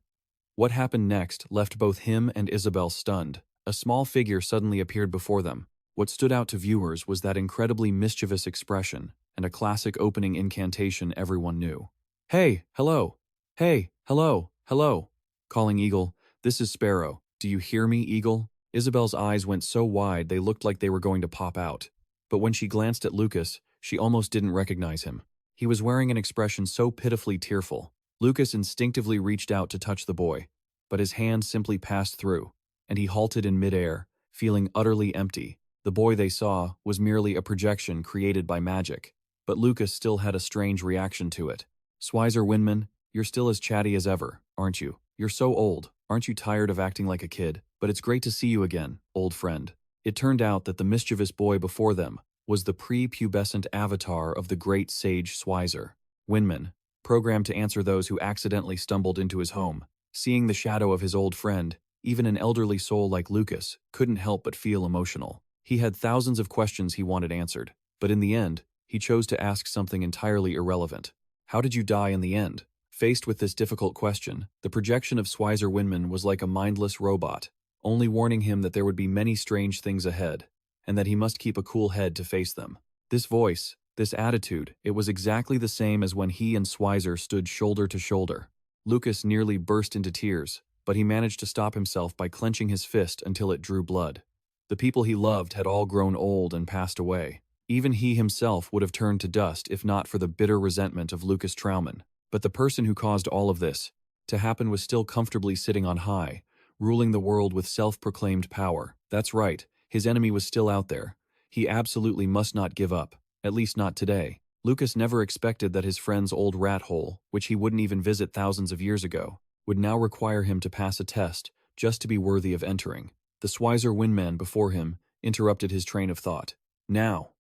What happened next left both him and Isabel stunned. A small figure suddenly appeared before them. What stood out to viewers was that incredibly mischievous expression and a classic opening incantation everyone knew. "Hey, hello! Hey, hello, hello!" Calling Eagle, "This is Sparrow. Do you hear me, Eagle?" Isabel's eyes went so wide they looked like they were going to pop out. But when she glanced at Lucas, she almost didn't recognize him. He was wearing an expression so pitifully tearful. Lucas instinctively reached out to touch the boy, but his hand simply passed through, and he halted in midair, feeling utterly empty. The boy they saw was merely a projection created by magic. But Lucas still had a strange reaction to it. "Swizer Winman, you're still as chatty as ever, aren't you? You're so old, aren't you tired of acting like a kid? But it's great to see you again, old friend." It turned out that the mischievous boy before them was the pre-pubescent avatar of the great sage Swizer Winman, programmed to answer those who accidentally stumbled into his home. Seeing the shadow of his old friend, even an elderly soul like Lucas couldn't help but feel emotional. He had thousands of questions he wanted answered, but in the end, he chose to ask something entirely irrelevant. "How did you die in the end?" Faced with this difficult question, the projection of Swizer Winman was like a mindless robot, only warning him that there would be many strange things ahead, and that he must keep a cool head to face them. This voice, this attitude, it was exactly the same as when he and Swizer stood shoulder to shoulder. Lucas nearly burst into tears, but he managed to stop himself by clenching his fist until it drew blood. The people he loved had all grown old and passed away. Even he himself would have turned to dust if not for the bitter resentment of Lucas Trauman. But the person who caused all of this to happen was still comfortably sitting on high, ruling the world with self-proclaimed power. That's right, his enemy was still out there. He absolutely must not give up, at least not today. Lucas never expected that his friend's old rat hole, which he wouldn't even visit thousands of years ago, would now require him to pass a test just to be worthy of entering. The Swizer Winman before him interrupted his train of thought. Now,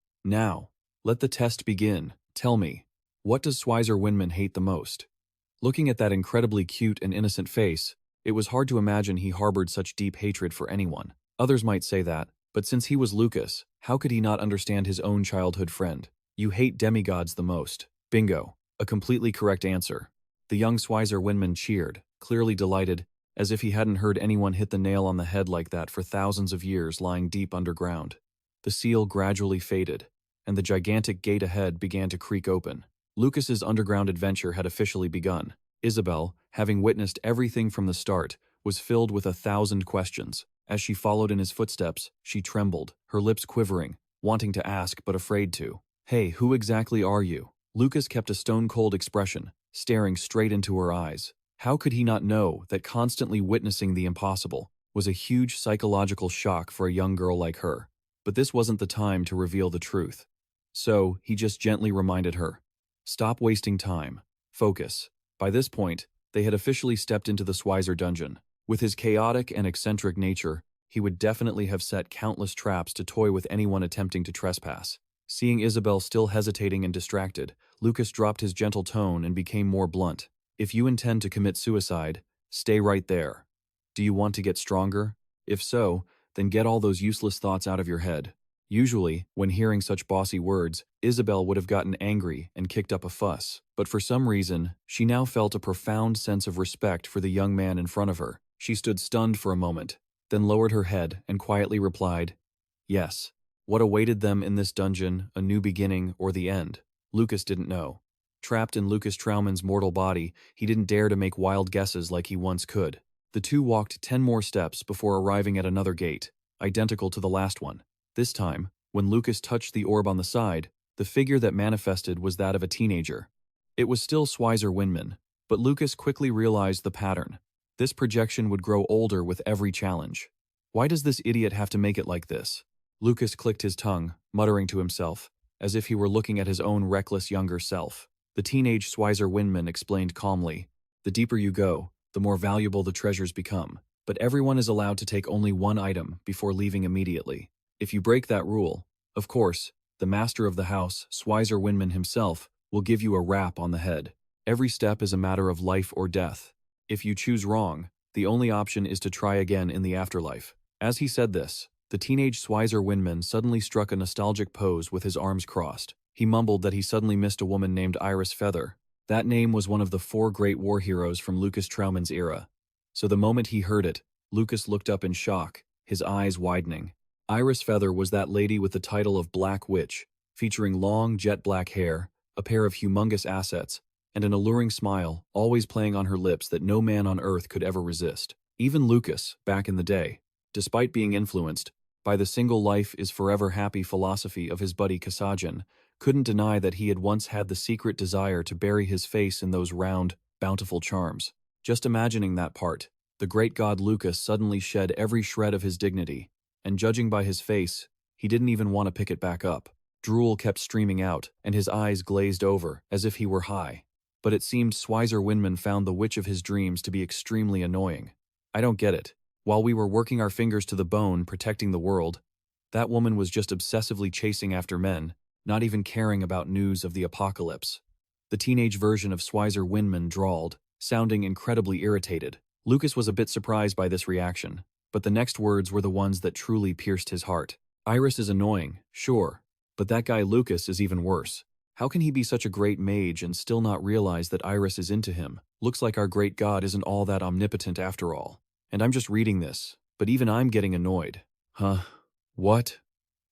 let the test begin. Tell me, what does Swizer Winman hate the most?" Looking at that incredibly cute and innocent face, it was hard to imagine he harbored such deep hatred for anyone. Others might say that, but since he was Lucas, how could he not understand his own childhood friend? "You hate demigods the most." Bingo. A completely correct answer. The young Swizer Winman cheered, clearly delighted, as if he hadn't heard anyone hit the nail on the head like that for thousands of years lying deep underground. The seal gradually faded, and the gigantic gate ahead began to creak open. Lucas's underground adventure had officially begun. Isabel, having witnessed everything from the start, was filled with 1,000 questions. As she followed in his footsteps, she trembled, her lips quivering, wanting to ask but afraid to. "Hey, who exactly are you?" Lucas kept a stone-cold expression, staring straight into her eyes. How could he not know that constantly witnessing the impossible was a huge psychological shock for a young girl like her? But this wasn't the time to reveal the truth. So, he just gently reminded her, "Stop wasting time. Focus." By this point, they had officially stepped into the Swizer dungeon. With his chaotic and eccentric nature, he would definitely have set countless traps to toy with anyone attempting to trespass. Seeing Isabel still hesitating and distracted, Lucas dropped his gentle tone and became more blunt. "If you intend to commit suicide, stay right there. Do you want to get stronger? If so, then get all those useless thoughts out of your head." Usually, when hearing such bossy words, Isabel would have gotten angry and kicked up a fuss. But for some reason, she now felt a profound sense of respect for the young man in front of her. She stood stunned for a moment, then lowered her head and quietly replied, "Yes." What awaited them in this dungeon, a new beginning or the end? Lucas didn't know. Trapped in Lucas Trauman's mortal body, he didn't dare to make wild guesses like he once could. The two walked 10 more steps before arriving at another gate, identical to the last one. This time, when Lucas touched the orb on the side, the figure that manifested was that of a teenager. It was still Swizer Winman, but Lucas quickly realized the pattern. This projection would grow older with every challenge. Why does this idiot have to make it like this? Lucas clicked his tongue, muttering to himself, as if he were looking at his own reckless younger self. The teenage Swizer Winman explained calmly, "The deeper you go, the more valuable the treasures become. But everyone is allowed to take only one item before leaving immediately. If you break that rule, of course, the master of the house, Swizer Winman himself, will give you a rap on the head. Every step is a matter of life or death. If you choose wrong, the only option is to try again in the afterlife." As he said this, the teenage Swizer Winman suddenly struck a nostalgic pose with his arms crossed. He mumbled that he suddenly missed a woman named Iris Feather. That name was one of the 4 great war heroes from Lucas Trauman's era. So the moment he heard it, Lucas looked up in shock, his eyes widening. Iris Feather was that lady with the title of Black Witch, featuring long jet black hair, a pair of humongous assets, and an alluring smile always playing on her lips that no man on earth could ever resist. Even Lucas, back in the day, despite being influenced by the single life is forever happy philosophy of his buddy Kasajan, couldn't deny that he had once had the secret desire to bury his face in those round, bountiful charms. Just imagining that part, the great god Lucas suddenly shed every shred of his dignity. and judging by his face, he didn't even want to pick it back up. Drool kept streaming out, and his eyes glazed over, as if he were high. But it seemed Swizer Winman found the witch of his dreams to be extremely annoying. I don't get it. While we were working our fingers to the bone protecting the world, that woman was just obsessively chasing after men, not even caring about news of the apocalypse. The teenage version of Swizer Winman drawled, sounding incredibly irritated. Lucas was a bit surprised by this reaction, but the next words were the ones that truly pierced his heart. Iris is annoying, sure, but that guy Lucas is even worse. How can he be such a great mage and still not realize that Iris is into him? Looks like our great god isn't all that omnipotent after all. And I'm just reading this, but even I'm getting annoyed. Huh? What?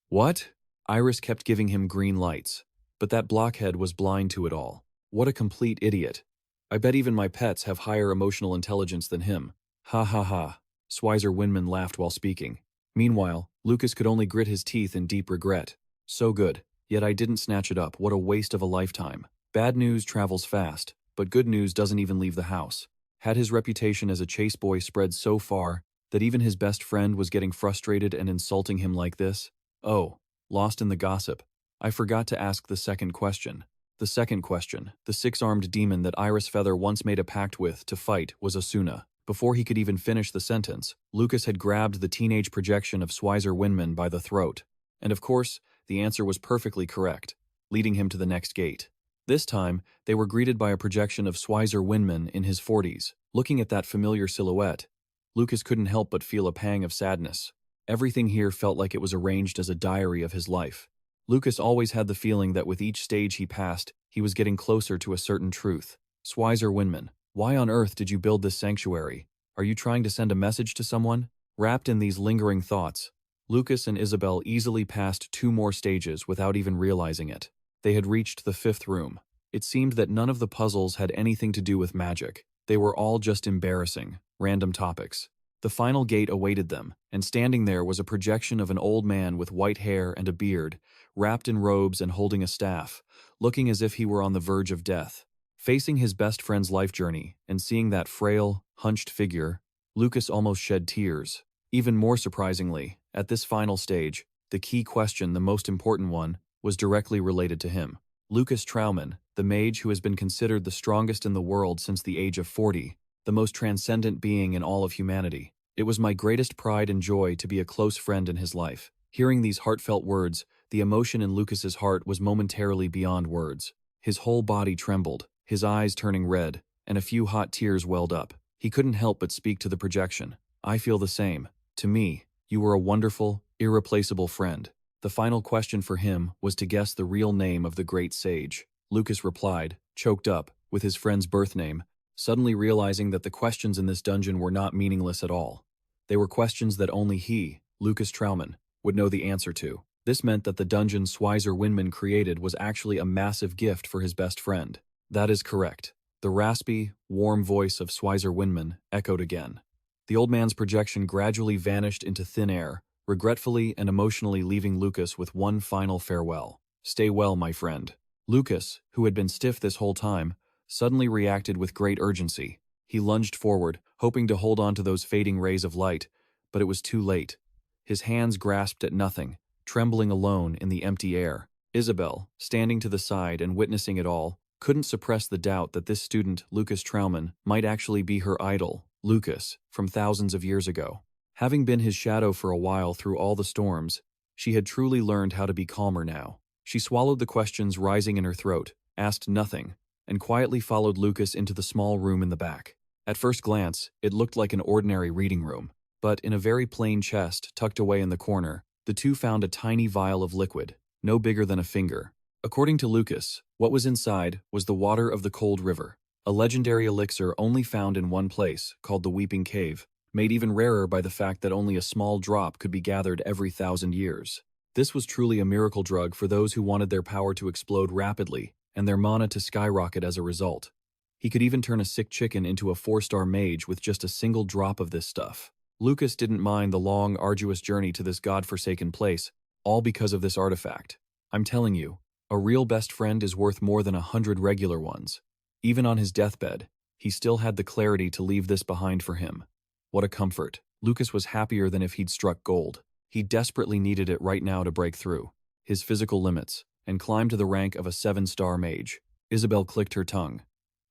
What? Iris kept giving him green lights, but that blockhead was blind to it all. What a complete idiot. I bet even my pets have higher emotional intelligence than him. Ha ha ha. Swizer Winman laughed while speaking. Meanwhile, Lucas could only grit his teeth in deep regret. So good, yet I didn't snatch it up. What a waste of a lifetime. Bad news travels fast, but good news doesn't even leave the house. Had his reputation as a chase boy spread so far that even his best friend was getting frustrated and insulting him like this? Oh, lost in the gossip. I forgot to ask the second question. The second question, the six-armed demon that Iris Feather once made a pact with to fight was Asuna. Before he could even finish the sentence, Lucas had grabbed the teenage projection of Swizer Winman by the throat. And of course, the answer was perfectly correct, leading him to the next gate. This time, they were greeted by a projection of Swizer Winman in his 40s. Looking at that familiar silhouette, Lucas couldn't help but feel a pang of sadness. Everything here felt like it was arranged as a diary of his life. Lucas always had the feeling that with each stage he passed, he was getting closer to a certain truth. Swizer Winman, why on earth did you build this sanctuary? Are you trying to send a message to someone? Wrapped in these lingering thoughts, Lucas and Isabel easily passed 2 more stages without even realizing it. They had reached the 5th room. It seemed that none of the puzzles had anything to do with magic. They were all just embarrassing, random topics. The final gate awaited them, and standing there was a projection of an old man with white hair and a beard, wrapped in robes and holding a staff, looking as if he were on the verge of death. Facing his best friend's life journey and seeing that frail, hunched figure, Lucas almost shed tears. Even more surprisingly, at this final stage, the key question, the most important one, was directly related to him. Lucas Trauman, the mage who has been considered the strongest in the world since the age of 40, the most transcendent being in all of humanity. It was my greatest pride and joy to be a close friend in his life. Hearing these heartfelt words, the emotion in Lucas's heart was momentarily beyond words. His whole body trembled, his eyes turning red, and a few hot tears welled up. He couldn't help but speak to the projection. I feel the same. To me, you were a wonderful, irreplaceable friend. The final question for him was to guess the real name of the great sage. Lucas replied, choked up, with his friend's birth name, suddenly realizing that the questions in this dungeon were not meaningless at all. They were questions that only he, Lucas Trauman, would know the answer to. This meant that the dungeon Swizer Winman created was actually a massive gift for his best friend. That is correct. The raspy, warm voice of Swizer Winman echoed again. The old man's projection gradually vanished into thin air, regretfully and emotionally leaving Lucas with one final farewell. Stay well, my friend. Lucas, who had been stiff this whole time, suddenly reacted with great urgency. He lunged forward, hoping to hold on to those fading rays of light, but it was too late. His hands grasped at nothing, trembling alone in the empty air. Isabel, standing to the side and witnessing it all, couldn't suppress the doubt that this student, Lucas Trauman, might actually be her idol, Lucas, from thousands of years ago. Having been his shadow for a while through all the storms, she had truly learned how to be calmer now. She swallowed the questions rising in her throat, asked nothing, and quietly followed Lucas into the small room in the back. At first glance, it looked like an ordinary reading room, but in a very plain chest tucked away in the corner, the two found a tiny vial of liquid, no bigger than a finger. According to Lucas, what was inside was the water of the cold river, a legendary elixir only found in one place, called the Weeping Cave, made even rarer by the fact that only a small drop could be gathered every 1,000 years. This was truly a miracle drug for those who wanted their power to explode rapidly and their mana to skyrocket as a result. He could even turn a sick chicken into a 4-star mage with just a single drop of this stuff. Lucas didn't mind the long, arduous journey to this godforsaken place, all because of this artifact. I'm telling you, a real best friend is worth more than 100 regular ones. Even on his deathbed, he still had the clarity to leave this behind for him. What a comfort. Lucas was happier than if he'd struck gold. He desperately needed it right now to break through his physical limits and climb to the rank of a 7-star mage. Isabel clicked her tongue.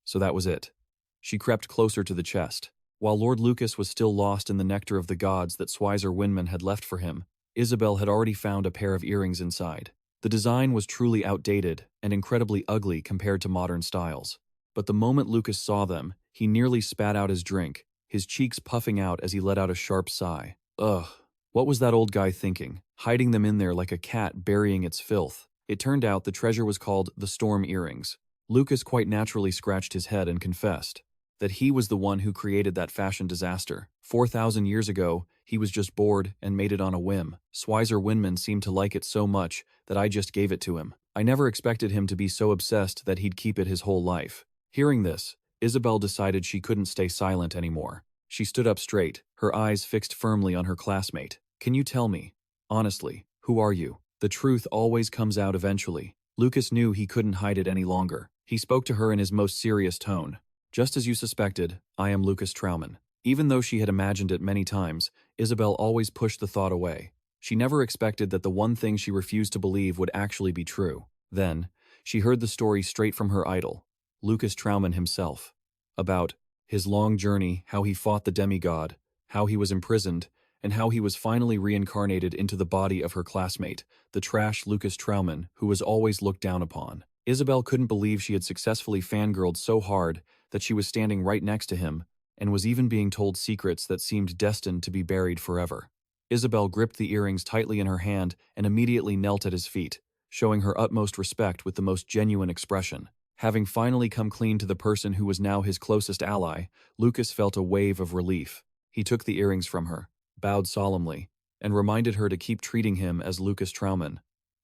So that was it. She crept closer to the chest. While Lord Lucas was still lost in the nectar of the gods that Swizer Winman had left for him, Isabel had already found a pair of earrings inside. The design was truly outdated and incredibly ugly compared to modern styles. But the moment Lucas saw them, he nearly spat out his drink, his cheeks puffing out as he let out a sharp sigh. Ugh. What was that old guy thinking, hiding them in there like a cat burying its filth? It turned out the treasure was called the Storm Earrings. Lucas quite naturally scratched his head and confessed that he was the one who created that fashion disaster. 4,000 years ago, he was just bored and made it on a whim. Swizer Winman seemed to like it so much that I just gave it to him. I never expected him to be so obsessed that he'd keep it his whole life. Hearing this, Isabel decided she couldn't stay silent anymore. She stood up straight, her eyes fixed firmly on her classmate. Can you tell me, honestly, who are you? The truth always comes out eventually. Lucas knew he couldn't hide it any longer. He spoke to her in his most serious tone. Just as you suspected, I am Lucas Trauman. Even though she had imagined it many times, Isabel always pushed the thought away. She never expected that the one thing she refused to believe would actually be true. Then, she heard the story straight from her idol, Lucas Trauman himself. About his long journey, how he fought the demigod, how he was imprisoned, and how he was finally reincarnated into the body of her classmate, the trash Lucas Trauman, who was always looked down upon. Isabel couldn't believe she had successfully fangirled so hard that she was standing right next to him and was even being told secrets that seemed destined to be buried forever. Isabel gripped the earrings tightly in her hand and immediately knelt at his feet, showing her utmost respect with the most genuine expression. Having finally come clean to the person who was now his closest ally, Lucas felt a wave of relief. He took the earrings from her, bowed solemnly, and reminded her to keep treating him as Lucas Trauman.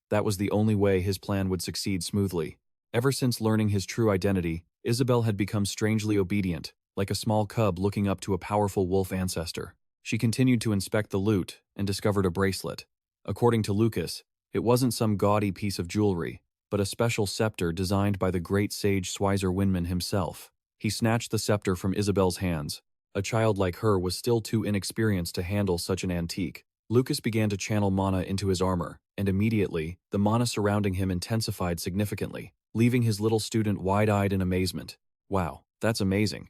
That was the only way his plan would succeed smoothly. Ever since learning his true identity, Isabel had become strangely obedient, like a small cub looking up to a powerful wolf ancestor. She continued to inspect the loot and discovered a bracelet. According to Lucas, it wasn't some gaudy piece of jewelry, but a special scepter designed by the great sage Swizer Winman himself. He snatched the scepter from Isabel's hands. A child like her was still too inexperienced to handle such an antique. Lucas began to channel mana into his armor, and immediately, the mana surrounding him intensified significantly, leaving his little student wide-eyed in amazement. Wow, that's amazing.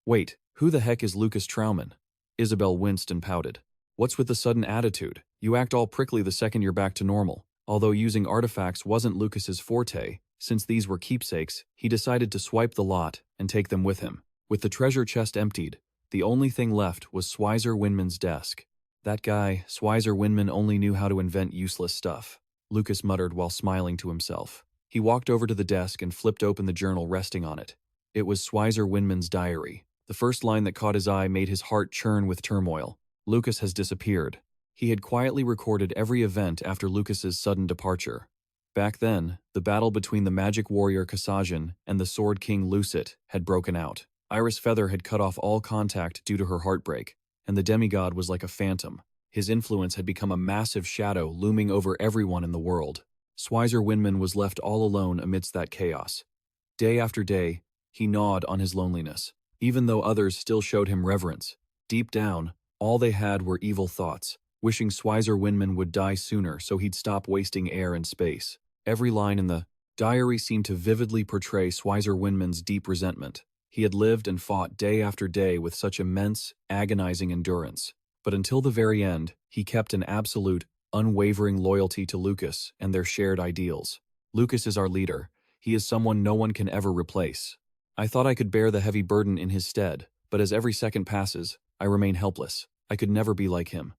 Wait, who the heck is Lucas Trauman? Isabel winced and pouted. What's with the sudden attitude? You act all prickly the second you're back to normal. Although using artifacts wasn't Lucas's forte, since these were keepsakes, he decided to swipe the lot and take them with him. With the treasure chest emptied, the only thing left was Swizer Winman's desk. That guy, Swizer Winman, only knew how to invent useless stuff, Lucas muttered while smiling to himself. He walked over to the desk and flipped open the journal resting on it. It was Swizer Winman's diary. The first line that caught his eye made his heart churn with turmoil. Lucas has disappeared. He had quietly recorded every event after Lucas's sudden departure. Back then, the battle between the magic warrior Kasajan and the sword king Lucet had broken out. Iris Feather had cut off all contact due to her heartbreak, and the demigod was like a phantom. His influence had become a massive shadow looming over everyone in the world. Swizer Winman was left all alone amidst that chaos. Day after day, he gnawed on his loneliness. Even though others still showed him reverence, deep down, all they had were evil thoughts, wishing Swizer Winman would die sooner so he'd stop wasting air and space. Every line in the diary seemed to vividly portray Swizer Winman's deep resentment. He had lived and fought day after day with such immense, agonizing endurance. But until the very end, he kept an absolute, unwavering loyalty to Lucas and their shared ideals. Lucas is our leader. He is someone no one can ever replace. I thought I could bear the heavy burden in his stead, but as every second passes, I remain helpless. I could never be like him.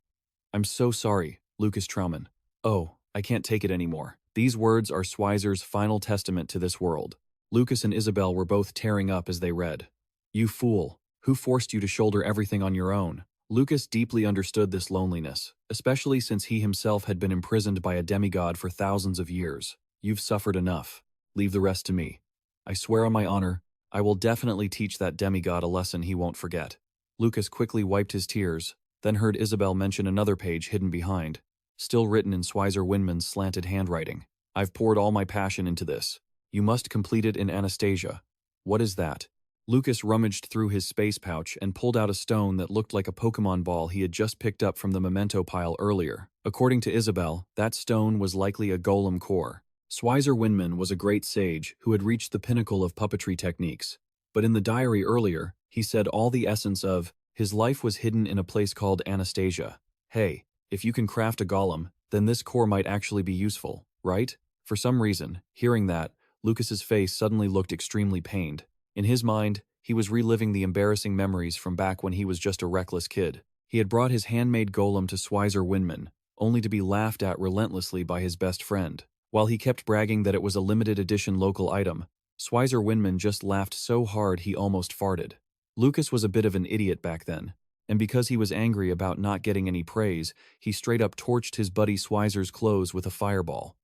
I'm so sorry, Lucas Trauman. Oh, I can't take it anymore. These words are Swizer's final testament to this world. Lucas and Isabel were both tearing up as they read. You fool. Who forced you to shoulder everything on your own? Lucas deeply understood this loneliness, especially since he himself had been imprisoned by a demigod for thousands of years. You've suffered enough. Leave the rest to me. I swear on my honor, I will definitely teach that demigod a lesson he won't forget. Lucas quickly wiped his tears, then heard Isabel mention another page hidden behind, still written in Swizer Winman's slanted handwriting. I've poured all my passion into this. You must complete it in Anastasia. What is that? Lucas rummaged through his space pouch and pulled out a stone that looked like a Pokemon ball he had just picked up from the memento pile earlier. According to Isabel, that stone was likely a golem core. Schweizer Winman was a great sage who had reached the pinnacle of puppetry techniques. But in the diary earlier, he said all the essence of his life was hidden in a place called Anastasia. Hey, if you can craft a golem, then this core might actually be useful, right? For some reason, hearing that, Lucas's face suddenly looked extremely pained. In his mind, he was reliving the embarrassing memories from back when he was just a reckless kid. He had brought his handmade golem to Schweizer Winman, only to be laughed at relentlessly by his best friend. While he kept bragging that it was a limited edition local item, Schweizer Winman just laughed so hard he almost farted. Lucas was a bit of an idiot back then, and because he was angry about not getting any praise, he straight up torched his buddy Schweizer's clothes with a fireball.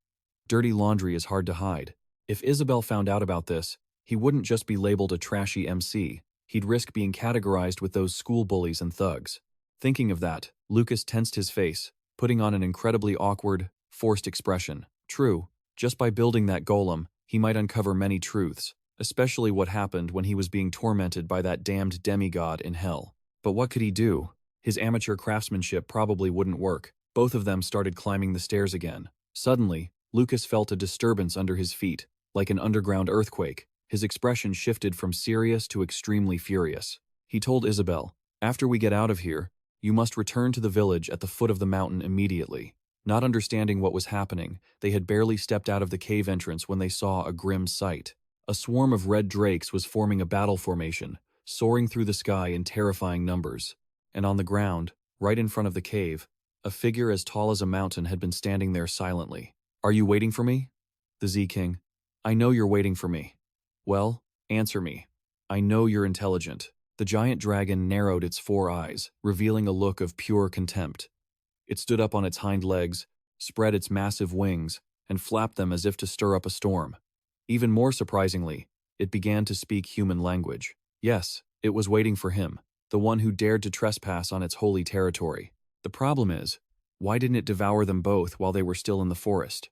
Dirty laundry is hard to hide. If Isabel found out about this, he wouldn't just be labeled a trashy MC, he'd risk being categorized with those school bullies and thugs. Thinking of that, Lucas tensed his face, putting on an incredibly awkward, forced expression. True, just by building that golem, he might uncover many truths, especially what happened when he was being tormented by that damned demigod in hell. But what could he do? His amateur craftsmanship probably wouldn't work. Both of them started climbing the stairs again. Suddenly, Lucas felt a disturbance under his feet, like an underground earthquake. His expression shifted from serious to extremely furious. He told Isabel, "After we get out of here, you must return to the village at the foot of the mountain immediately." Not understanding what was happening, they had barely stepped out of the cave entrance when they saw a grim sight. A swarm of red drakes was forming a battle formation, soaring through the sky in terrifying numbers. And on the ground, right in front of the cave, a figure as tall as a mountain had been standing there silently. "Are you waiting for me?" The Z-King. "I know you're waiting for me." "Well, answer me. I know you're intelligent." The giant dragon narrowed its 4 eyes, revealing a look of pure contempt. It stood up on its hind legs, spread its massive wings, and flapped them as if to stir up a storm. Even more surprisingly, it began to speak human language. Yes, it was waiting for him, the one who dared to trespass on its holy territory. The problem is, why didn't it devour them both while they were still in the forest?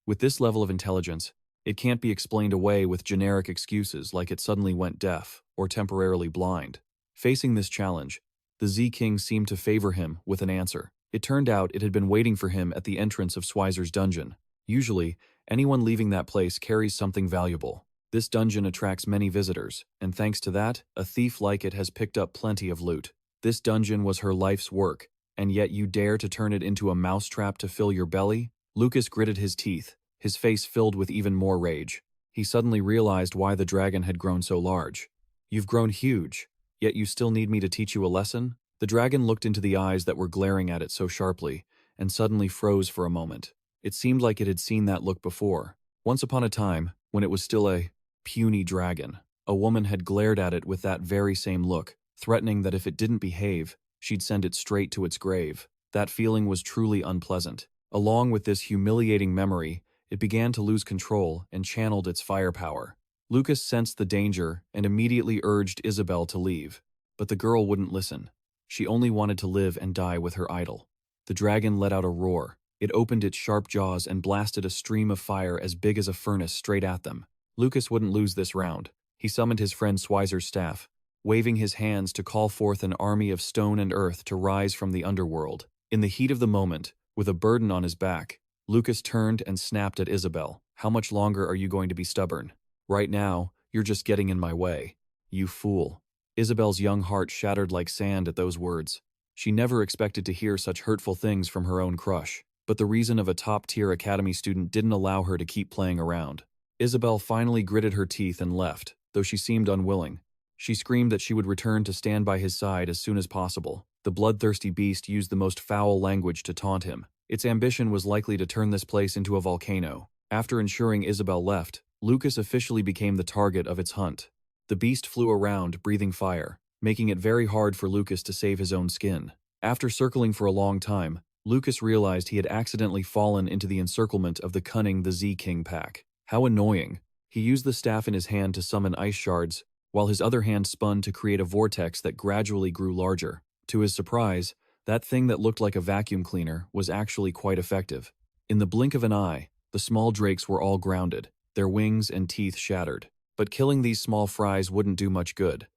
With this level of intelligence, it can't be explained away with generic excuses like it suddenly went deaf or temporarily blind. Facing this challenge, the Z-King seemed to favor him with an answer. It turned out it had been waiting for him at the entrance of Schweizer's dungeon. Usually, anyone leaving that place carries something valuable. This dungeon attracts many visitors, and thanks to that, a thief like it has picked up plenty of loot. This dungeon was her life's work, and yet you dare to turn it into a mousetrap to fill your belly? Lucas gritted his teeth, his face filled with even more rage. He suddenly realized why the dragon had grown so large. "You've grown huge, yet you still need me to teach you a lesson?" The dragon looked into the eyes that were glaring at it so sharply, and suddenly froze for a moment. It seemed like it had seen that look before. Once upon a time, when it was still a puny dragon, a woman had glared at it with that very same look, threatening that if it didn't behave, she'd send it straight to its grave. That feeling was truly unpleasant. Along with this humiliating memory, it began to lose control and channeled its firepower. Lucas sensed the danger and immediately urged Isabel to leave. But the girl wouldn't listen. She only wanted to live and die with her idol. The dragon let out a roar. It opened its sharp jaws and blasted a stream of fire as big as a furnace straight at them. Lucas wouldn't lose this round. He summoned his friend Schweizer's staff, waving his hands to call forth an army of stone and earth to rise from the underworld. In the heat of the moment, with a burden on his back, Lucas turned and snapped at Isabel. "How much longer are you going to be stubborn? Right now, you're just getting in my way. You fool." Isabel's young heart shattered like sand at those words. She never expected to hear such hurtful things from her own crush, but the reason of a top-tier academy student didn't allow her to keep playing around. Isabel finally gritted her teeth and left, though she seemed unwilling. She screamed that she would return to stand by his side as soon as possible. The bloodthirsty beast used the most foul language to taunt him. Its ambition was likely to turn this place into a volcano. After ensuring Isabel left, Lucas officially became the target of its hunt. The beast flew around, breathing fire, making it very hard for Lucas to save his own skin. After circling for a long time, Lucas realized he had accidentally fallen into the encirclement of the cunning the Z-King pack. How annoying. He used the staff in his hand to summon ice shards, while his other hand spun to create a vortex that gradually grew larger. To his surprise, that thing that looked like a vacuum cleaner was actually quite effective. In the blink of an eye, the small drakes were all grounded, their wings and teeth shattered. But killing these small fries wouldn't do much good.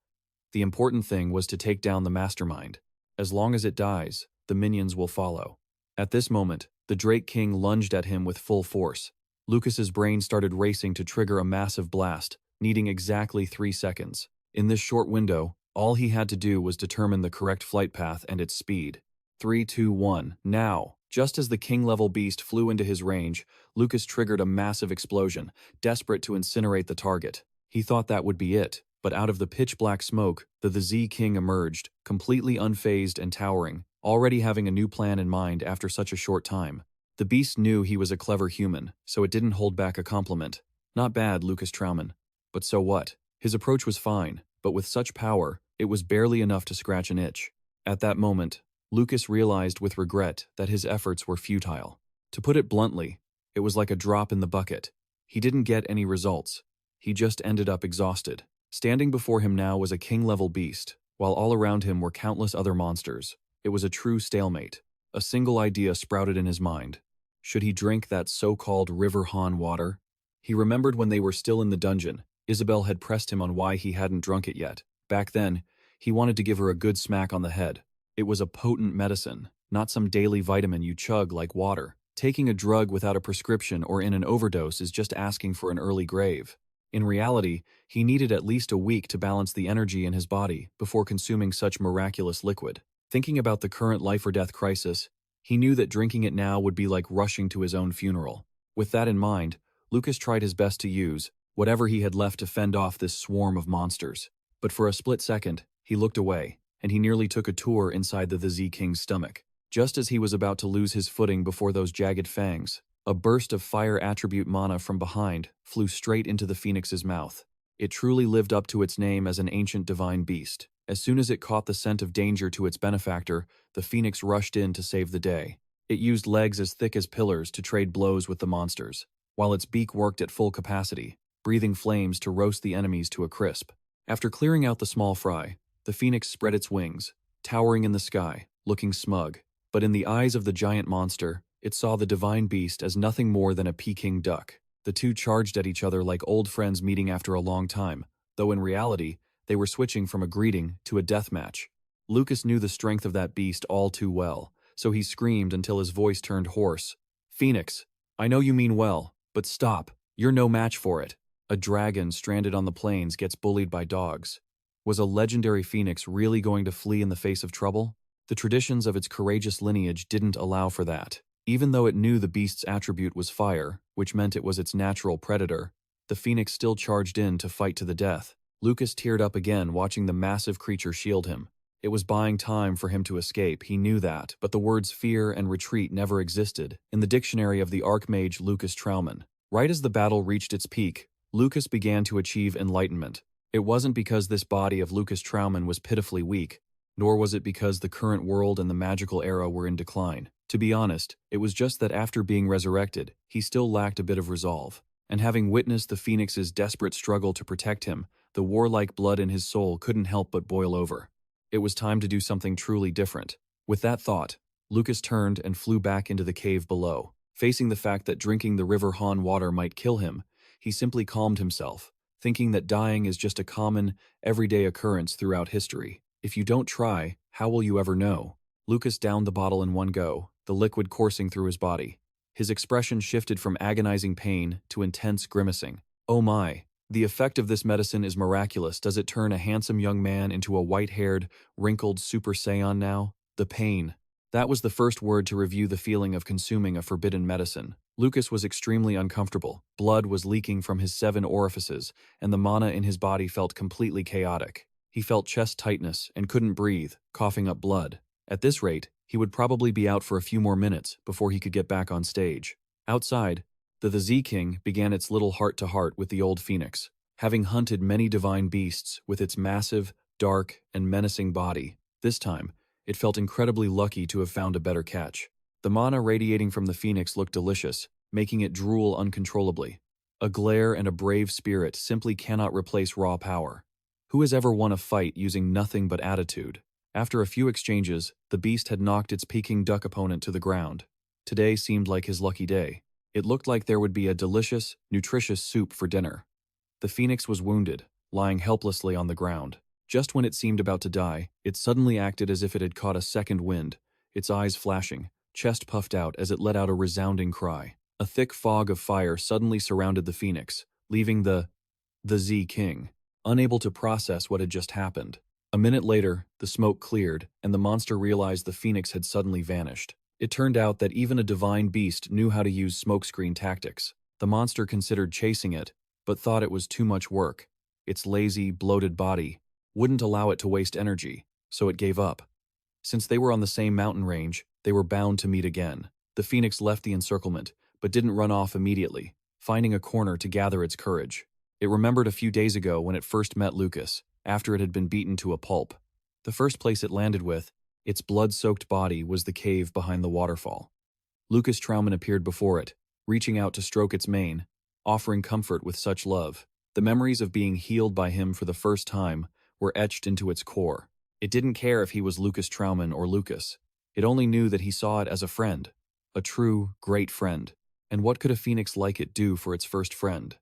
The important thing was to take down the mastermind. As long as it dies, the minions will follow. At this moment, the Drake King lunged at him with full force. Lucas's brain started racing to trigger a massive blast, needing exactly 3 seconds. In this short window, all he had to do was determine the correct flight path and its speed. 3, 2, 1, now! Just as the king-level beast flew into his range, Lucas triggered a massive explosion, desperate to incinerate the target. He thought that would be it, but out of the pitch-black smoke, the Z King emerged, completely unfazed and towering, already having a new plan in mind after such a short time. The beast knew he was a clever human, so it didn't hold back a compliment. Not bad, Lucas Trauman. But so what? His approach was fine, but with such power, it was barely enough to scratch an itch. At that moment, Lucas realized with regret that his efforts were futile. To put it bluntly, it was like a drop in the bucket. He didn't get any results. He just ended up exhausted. Standing before him now was a king-level beast, while all around him were countless other monsters. It was a true stalemate. A single idea sprouted in his mind. Should he drink that so-called River Han water? He remembered when they were still in the dungeon, Isabel had pressed him on why he hadn't drunk it yet. Back then, he wanted to give her a good smack on the head. It was a potent medicine, not some daily vitamin you chug like water. Taking a drug without a prescription or in an overdose is just asking for an early grave. In reality, he needed at least a week to balance the energy in his body before consuming such miraculous liquid. Thinking about the current life-or-death crisis, he knew that drinking it now would be like rushing to his own funeral. With that in mind, Lucas tried his best to use whatever he had left to fend off this swarm of monsters. But for a split second, he looked away, and he nearly took a tour inside the Z King's stomach. Just as he was about to lose his footing before those jagged fangs, a burst of fire attribute mana from behind flew straight into the phoenix's mouth. It truly lived up to its name as an ancient divine beast. As soon as it caught the scent of danger to its benefactor, the phoenix rushed in to save the day. It used legs as thick as pillars to trade blows with the monsters, while its beak worked at full capacity, breathing flames to roast the enemies to a crisp. After clearing out the small fry, the phoenix spread its wings, towering in the sky, looking smug. But in the eyes of the giant monster, it saw the divine beast as nothing more than a Peking duck. The two charged at each other like old friends meeting after a long time, though in reality, they were switching from a greeting to a death match. Lucas knew the strength of that beast all too well, so he screamed until his voice turned hoarse. "Phoenix, I know you mean well, but stop. You're no match for it. A dragon stranded on the plains gets bullied by dogs. Was a legendary phoenix really going to flee in the face of trouble? The traditions of its courageous lineage didn't allow for that. Even though it knew the beast's attribute was fire, which meant it was its natural predator, the phoenix still charged in to fight to the death. Lucas teared up again watching the massive creature shield him. It was buying time for him to escape, he knew that, but the words fear and retreat never existed in the dictionary of the Archmage Lucas Trauman. Right as the battle reached its peak, Lucas began to achieve enlightenment. It wasn't because this body of Lucas Trauman was pitifully weak, nor was it because the current world and the magical era were in decline. To be honest, it was just that after being resurrected, he still lacked a bit of resolve. And having witnessed the phoenix's desperate struggle to protect him, the warlike blood in his soul couldn't help but boil over. It was time to do something truly different. With that thought, Lucas turned and flew back into the cave below. Facing the fact that drinking the River Han water might kill him, he simply calmed himself, thinking that dying is just a common, everyday occurrence throughout history. If you don't try, how will you ever know? Lucas downed the bottle in one go, the liquid coursing through his body. His expression shifted from agonizing pain to intense grimacing. Oh my, the effect of this medicine is miraculous. Does it turn a handsome young man into a white-haired, wrinkled Super Saiyan now? The pain. That was the first word to review the feeling of consuming a forbidden medicine. Lucas was extremely uncomfortable. Blood was leaking from his 7 orifices, and the mana in his body felt completely chaotic. He felt chest tightness and couldn't breathe, coughing up blood. At this rate, he would probably be out for a few more minutes before he could get back on stage. Outside, the Z King began its little heart-to-heart with the old phoenix. Having hunted many divine beasts with its massive, dark, and menacing body, this time, it felt incredibly lucky to have found a better catch. The mana radiating from the phoenix looked delicious, making it drool uncontrollably. A glare and a brave spirit simply cannot replace raw power. Who has ever won a fight using nothing but attitude? After a few exchanges, the beast had knocked its Peking duck opponent to the ground. Today seemed like his lucky day. It looked like there would be a delicious, nutritious soup for dinner. The phoenix was wounded, lying helplessly on the ground. Just when it seemed about to die, it suddenly acted as if it had caught a second wind, its eyes flashing, chest puffed out as it let out a resounding cry. A thick fog of fire suddenly surrounded the phoenix, leaving the Z King unable to process what had just happened. A minute later, the smoke cleared, and the monster realized the phoenix had suddenly vanished. It turned out that even a divine beast knew how to use smokescreen tactics. The monster considered chasing it, but thought it was too much work. Its lazy, bloated body wouldn't allow it to waste energy, so it gave up. Since they were on the same mountain range, they were bound to meet again. The phoenix left the encirclement, but didn't run off immediately, finding a corner to gather its courage. It remembered a few days ago when it first met Lucas, after it had been beaten to a pulp. The first place it landed with, its blood-soaked body, was the cave behind the waterfall. Lucas Trauman appeared before it, reaching out to stroke its mane, offering comfort with such love. The memories of being healed by him for the first time were etched into its core. It didn't care if he was Lucas Trauman or Lucas. It only knew that he saw it as a friend, a true, great friend. And what could a phoenix like it do for its first friend?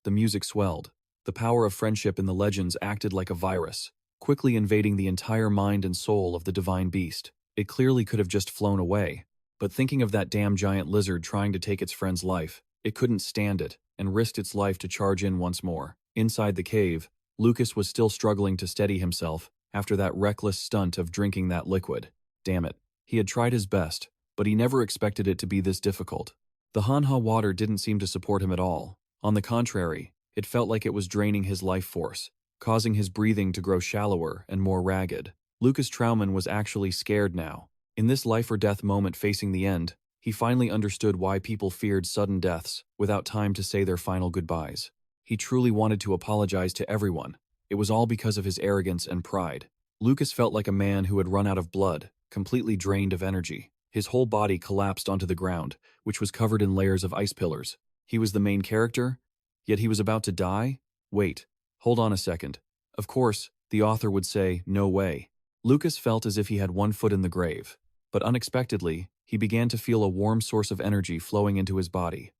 The music swelled. The power of friendship in the legends acted like a virus, quickly invading the entire mind and soul of the divine beast. It clearly could have just flown away, but thinking of that damn giant lizard trying to take its friend's life, it couldn't stand it and risked its life to charge in once more. Inside the cave, Lucas was still struggling to steady himself after that reckless stunt of drinking that liquid. Damn it. He had tried his best, but he never expected it to be this difficult. The Manhwa water didn't seem to support him at all. On the contrary, it felt like it was draining his life force, causing his breathing to grow shallower and more ragged. Lucas Trauman was actually scared now. In this life-or-death moment facing the end, he finally understood why people feared sudden deaths without time to say their final goodbyes. He truly wanted to apologize to everyone. It was all because of his arrogance and pride. Lucas felt like a man who had run out of blood, completely drained of energy. His whole body collapsed onto the ground, which was covered in layers of ice pillars. He was the main character, yet he was about to die? Wait, hold on a second. Of course, the author would say, no way. Lucas felt as if he had one foot in the grave, but unexpectedly, he began to feel a warm source of energy flowing into his body.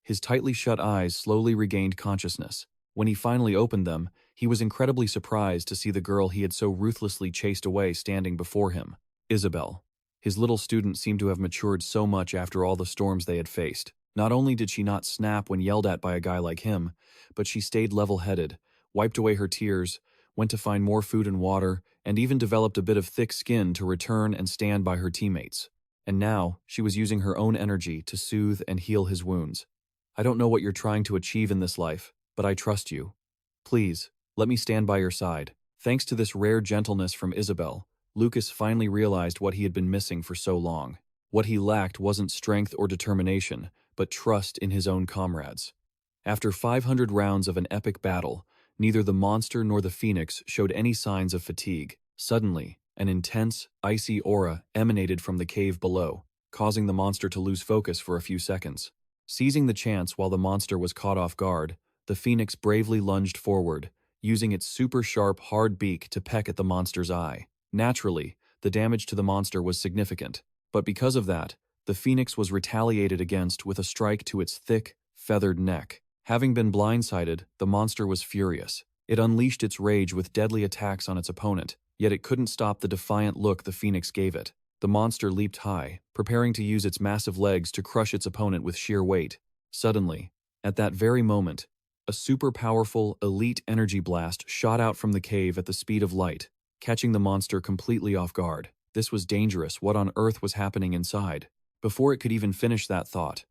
His tightly shut eyes slowly regained consciousness. When he finally opened them, he was incredibly surprised to see the girl he had so ruthlessly chased away standing before him. Isabel. His little student seemed to have matured so much after all the storms they had faced. Not only did she not snap when yelled at by a guy like him, but she stayed level-headed, wiped away her tears, went to find more food and water, and even developed a bit of thick skin to return and stand by her teammates. And now, she was using her own energy to soothe and heal his wounds. I don't know what you're trying to achieve in this life, but I trust you. Please, let me stand by your side. Thanks to this rare gentleness from Isabel, Lucas finally realized what he had been missing for so long. What he lacked wasn't strength or determination, but trust in his own comrades. After 500 rounds of an epic battle, neither the monster nor the phoenix showed any signs of fatigue. Suddenly, an intense, icy aura emanated from the cave below, causing the monster to lose focus for a few seconds. Seizing the chance while the monster was caught off guard, the phoenix bravely lunged forward, using its super-sharp, hard beak to peck at the monster's eye. Naturally, the damage to the monster was significant, but because of that, the phoenix was retaliated against with a strike to its thick, feathered neck. Having been blindsided, the monster was furious. It unleashed its rage with deadly attacks on its opponent, yet it couldn't stop the defiant look the phoenix gave it. The monster leaped high, preparing to use its massive legs to crush its opponent with sheer weight. Suddenly, at that very moment, a super-powerful, elite energy blast shot out from the cave at the speed of light, catching the monster completely off guard. This was dangerous. What on earth was happening inside? Before it could even finish that thought,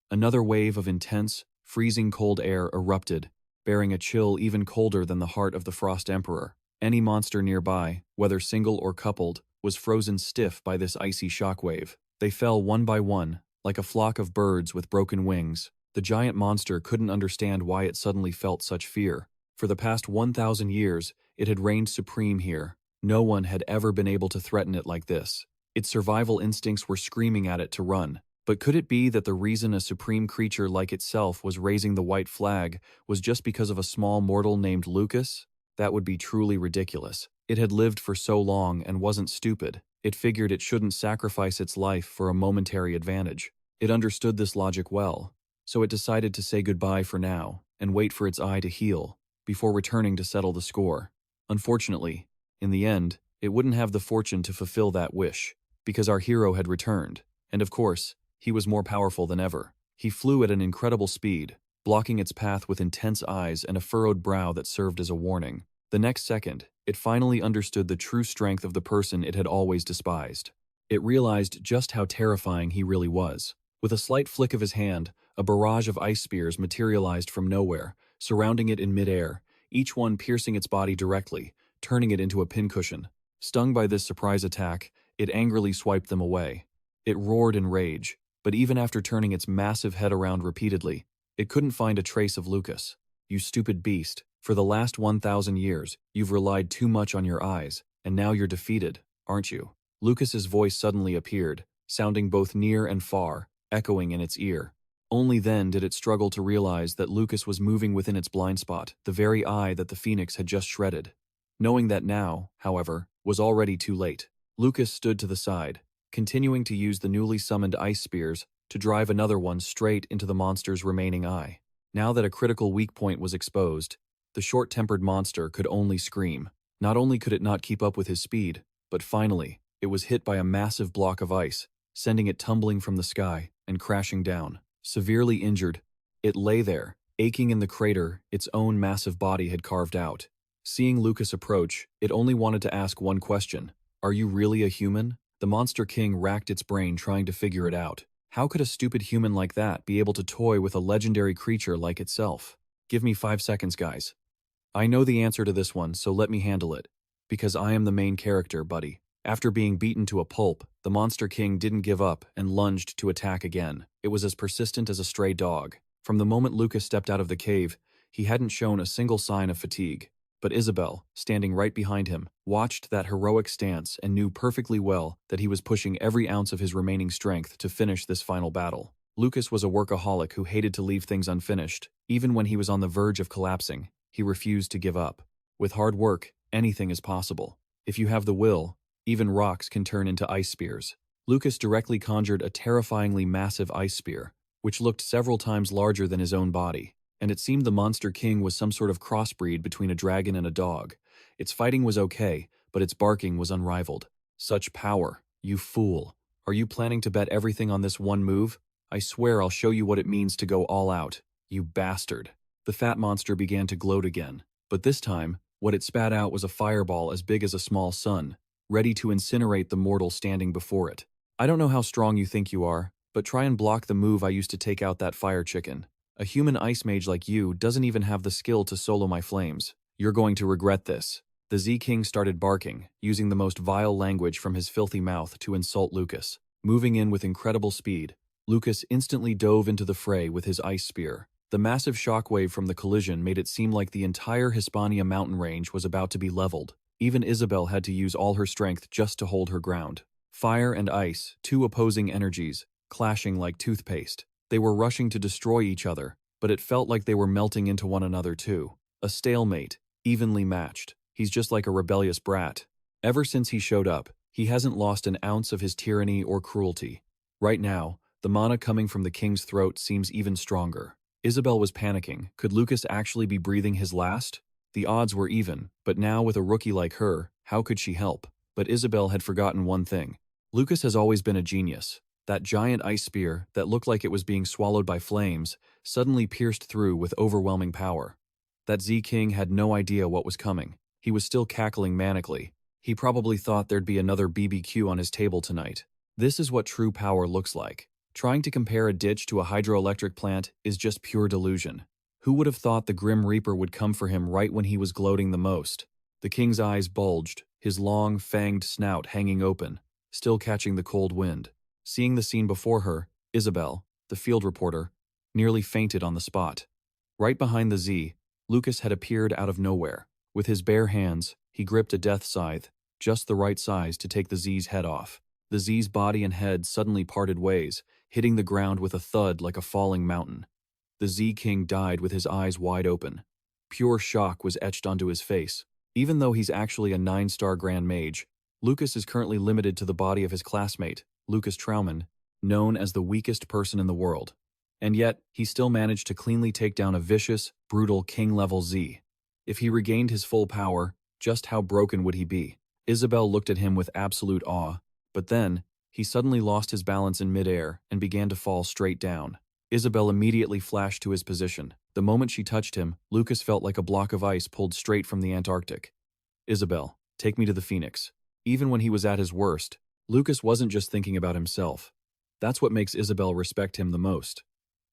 another wave of intense, freezing cold air erupted, bearing a chill even colder than the heart of the Frost Emperor. Any monster nearby, whether single or coupled, was frozen stiff by this icy shockwave. They fell one by one, like a flock of birds with broken wings. The giant monster couldn't understand why it suddenly felt such fear. For the past 1,000 years, it had reigned supreme here. No one had ever been able to threaten it like this. Its survival instincts were screaming at it to run. But could it be that the reason a supreme creature like itself was raising the white flag was just because of a small mortal named Lucas? That would be truly ridiculous. It had lived for so long and wasn't stupid. It figured it shouldn't sacrifice its life for a momentary advantage. It understood this logic well. so it decided to say goodbye for now and wait for its eye to heal before returning to settle the score. Unfortunately, in the end, it wouldn't have the fortune to fulfill that wish, because our hero had returned, and of course, he was more powerful than ever. He flew at an incredible speed, blocking its path with intense eyes and a furrowed brow that served as a warning. The next second, it finally understood the true strength of the person it had always despised. It realized just how terrifying he really was. With a slight flick of his hand, a barrage of ice spears materialized from nowhere, surrounding it in midair, each one piercing its body directly, turning it into a pincushion. Stung by this surprise attack, it angrily swiped them away. It roared in rage, but even after turning its massive head around repeatedly, it couldn't find a trace of Lucas. "You stupid beast, for the last 1,000 years, you've relied too much on your eyes, and now you're defeated, aren't you?" Lucas's voice suddenly appeared, sounding both near and far, echoing in its ear. Only then did it struggle to realize that Lucas was moving within its blind spot, the very eye that the phoenix had just shredded. Knowing that now, however, was already too late, Lucas stood to the side, continuing to use the newly summoned ice spears to drive another one straight into the monster's remaining eye. Now that a critical weak point was exposed, the short-tempered monster could only scream. Not only could it not keep up with his speed, but finally, it was hit by a massive block of ice, sending it tumbling from the sky and crashing down. Severely injured, it lay there, aching in the crater its own massive body had carved out. Seeing Lucas approach, it only wanted to ask one question: "Are you really a human?" The Monster King racked its brain trying to figure it out. How could a stupid human like that be able to toy with a legendary creature like itself? "Give me 5 seconds, guys. I know the answer to this one, so let me handle it. Because I am the main character, buddy." After being beaten to a pulp, the Monster King didn't give up and lunged to attack again. It was as persistent as a stray dog. From the moment Lucas stepped out of the cave, he hadn't shown a single sign of fatigue. But Isabel, standing right behind him, watched that heroic stance and knew perfectly well that he was pushing every ounce of his remaining strength to finish this final battle. Lucas was a workaholic who hated to leave things unfinished. Even when he was on the verge of collapsing, he refused to give up. With hard work, anything is possible. If you have the will, even rocks can turn into ice spears. Lucas directly conjured a terrifyingly massive ice spear, which looked several times larger than his own body. And it seemed the Monster King was some sort of crossbreed between a dragon and a dog. Its fighting was okay, but its barking was unrivaled. "Such power, you fool. Are you planning to bet everything on this one move? I swear I'll show you what it means to go all out, you bastard." The fat monster began to gloat again, but this time, what it spat out was a fireball as big as a small sun, ready to incinerate the mortal standing before it. "I don't know how strong you think you are, but try and block the move I used to take out that fire chicken. A human ice mage like you doesn't even have the skill to solo my flames. You're going to regret this." The Z-King started barking, using the most vile language from his filthy mouth to insult Lucas. Moving in with incredible speed, Lucas instantly dove into the fray with his ice spear. The massive shockwave from the collision made it seem like the entire Hispania mountain range was about to be leveled. Even Isabel had to use all her strength just to hold her ground. Fire and ice, two opposing energies, clashing like toothpaste. They were rushing to destroy each other, but it felt like they were melting into one another too. A stalemate, evenly matched. He's just like a rebellious brat. Ever since he showed up, he hasn't lost an ounce of his tyranny or cruelty. Right now, the mana coming from the king's throat seems even stronger. Isabel was panicking. Could Lucas actually be breathing his last? The odds were even, but now with a rookie like her, how could she help? But Isabel had forgotten one thing. Lucas has always been a genius. That giant ice spear that looked like it was being swallowed by flames suddenly pierced through with overwhelming power. That Z-King had no idea what was coming. He was still cackling manically. He probably thought there'd be another BBQ on his table tonight. This is what true power looks like. Trying to compare a ditch to a hydroelectric plant is just pure delusion. Who would have thought the Grim Reaper would come for him right when he was gloating the most? The king's eyes bulged, his long, fanged snout hanging open, still catching the cold wind. Seeing the scene before her, Isabel, the field reporter, nearly fainted on the spot. Right behind the Z, Lucas had appeared out of nowhere. With his bare hands, he gripped a death scythe, just the right size to take the Z's head off. The Z's body and head suddenly parted ways, hitting the ground with a thud like a falling mountain. The Z-King died with his eyes wide open. Pure shock was etched onto his face. Even though he's actually a 9-star Grand Mage, Lucas is currently limited to the body of his classmate, Lucas Trauman, known as the weakest person in the world. And yet, he still managed to cleanly take down a vicious, brutal king-level Z. If he regained his full power, just how broken would he be? Isabel looked at him with absolute awe, but then, he suddenly lost his balance in midair and began to fall straight down. Isabel immediately flashed to his position. The moment she touched him, Lucas felt like a block of ice pulled straight from the Antarctic. Isabel, take me to the Phoenix. Even when he was at his worst, Lucas wasn't just thinking about himself. That's what makes Isabel respect him the most.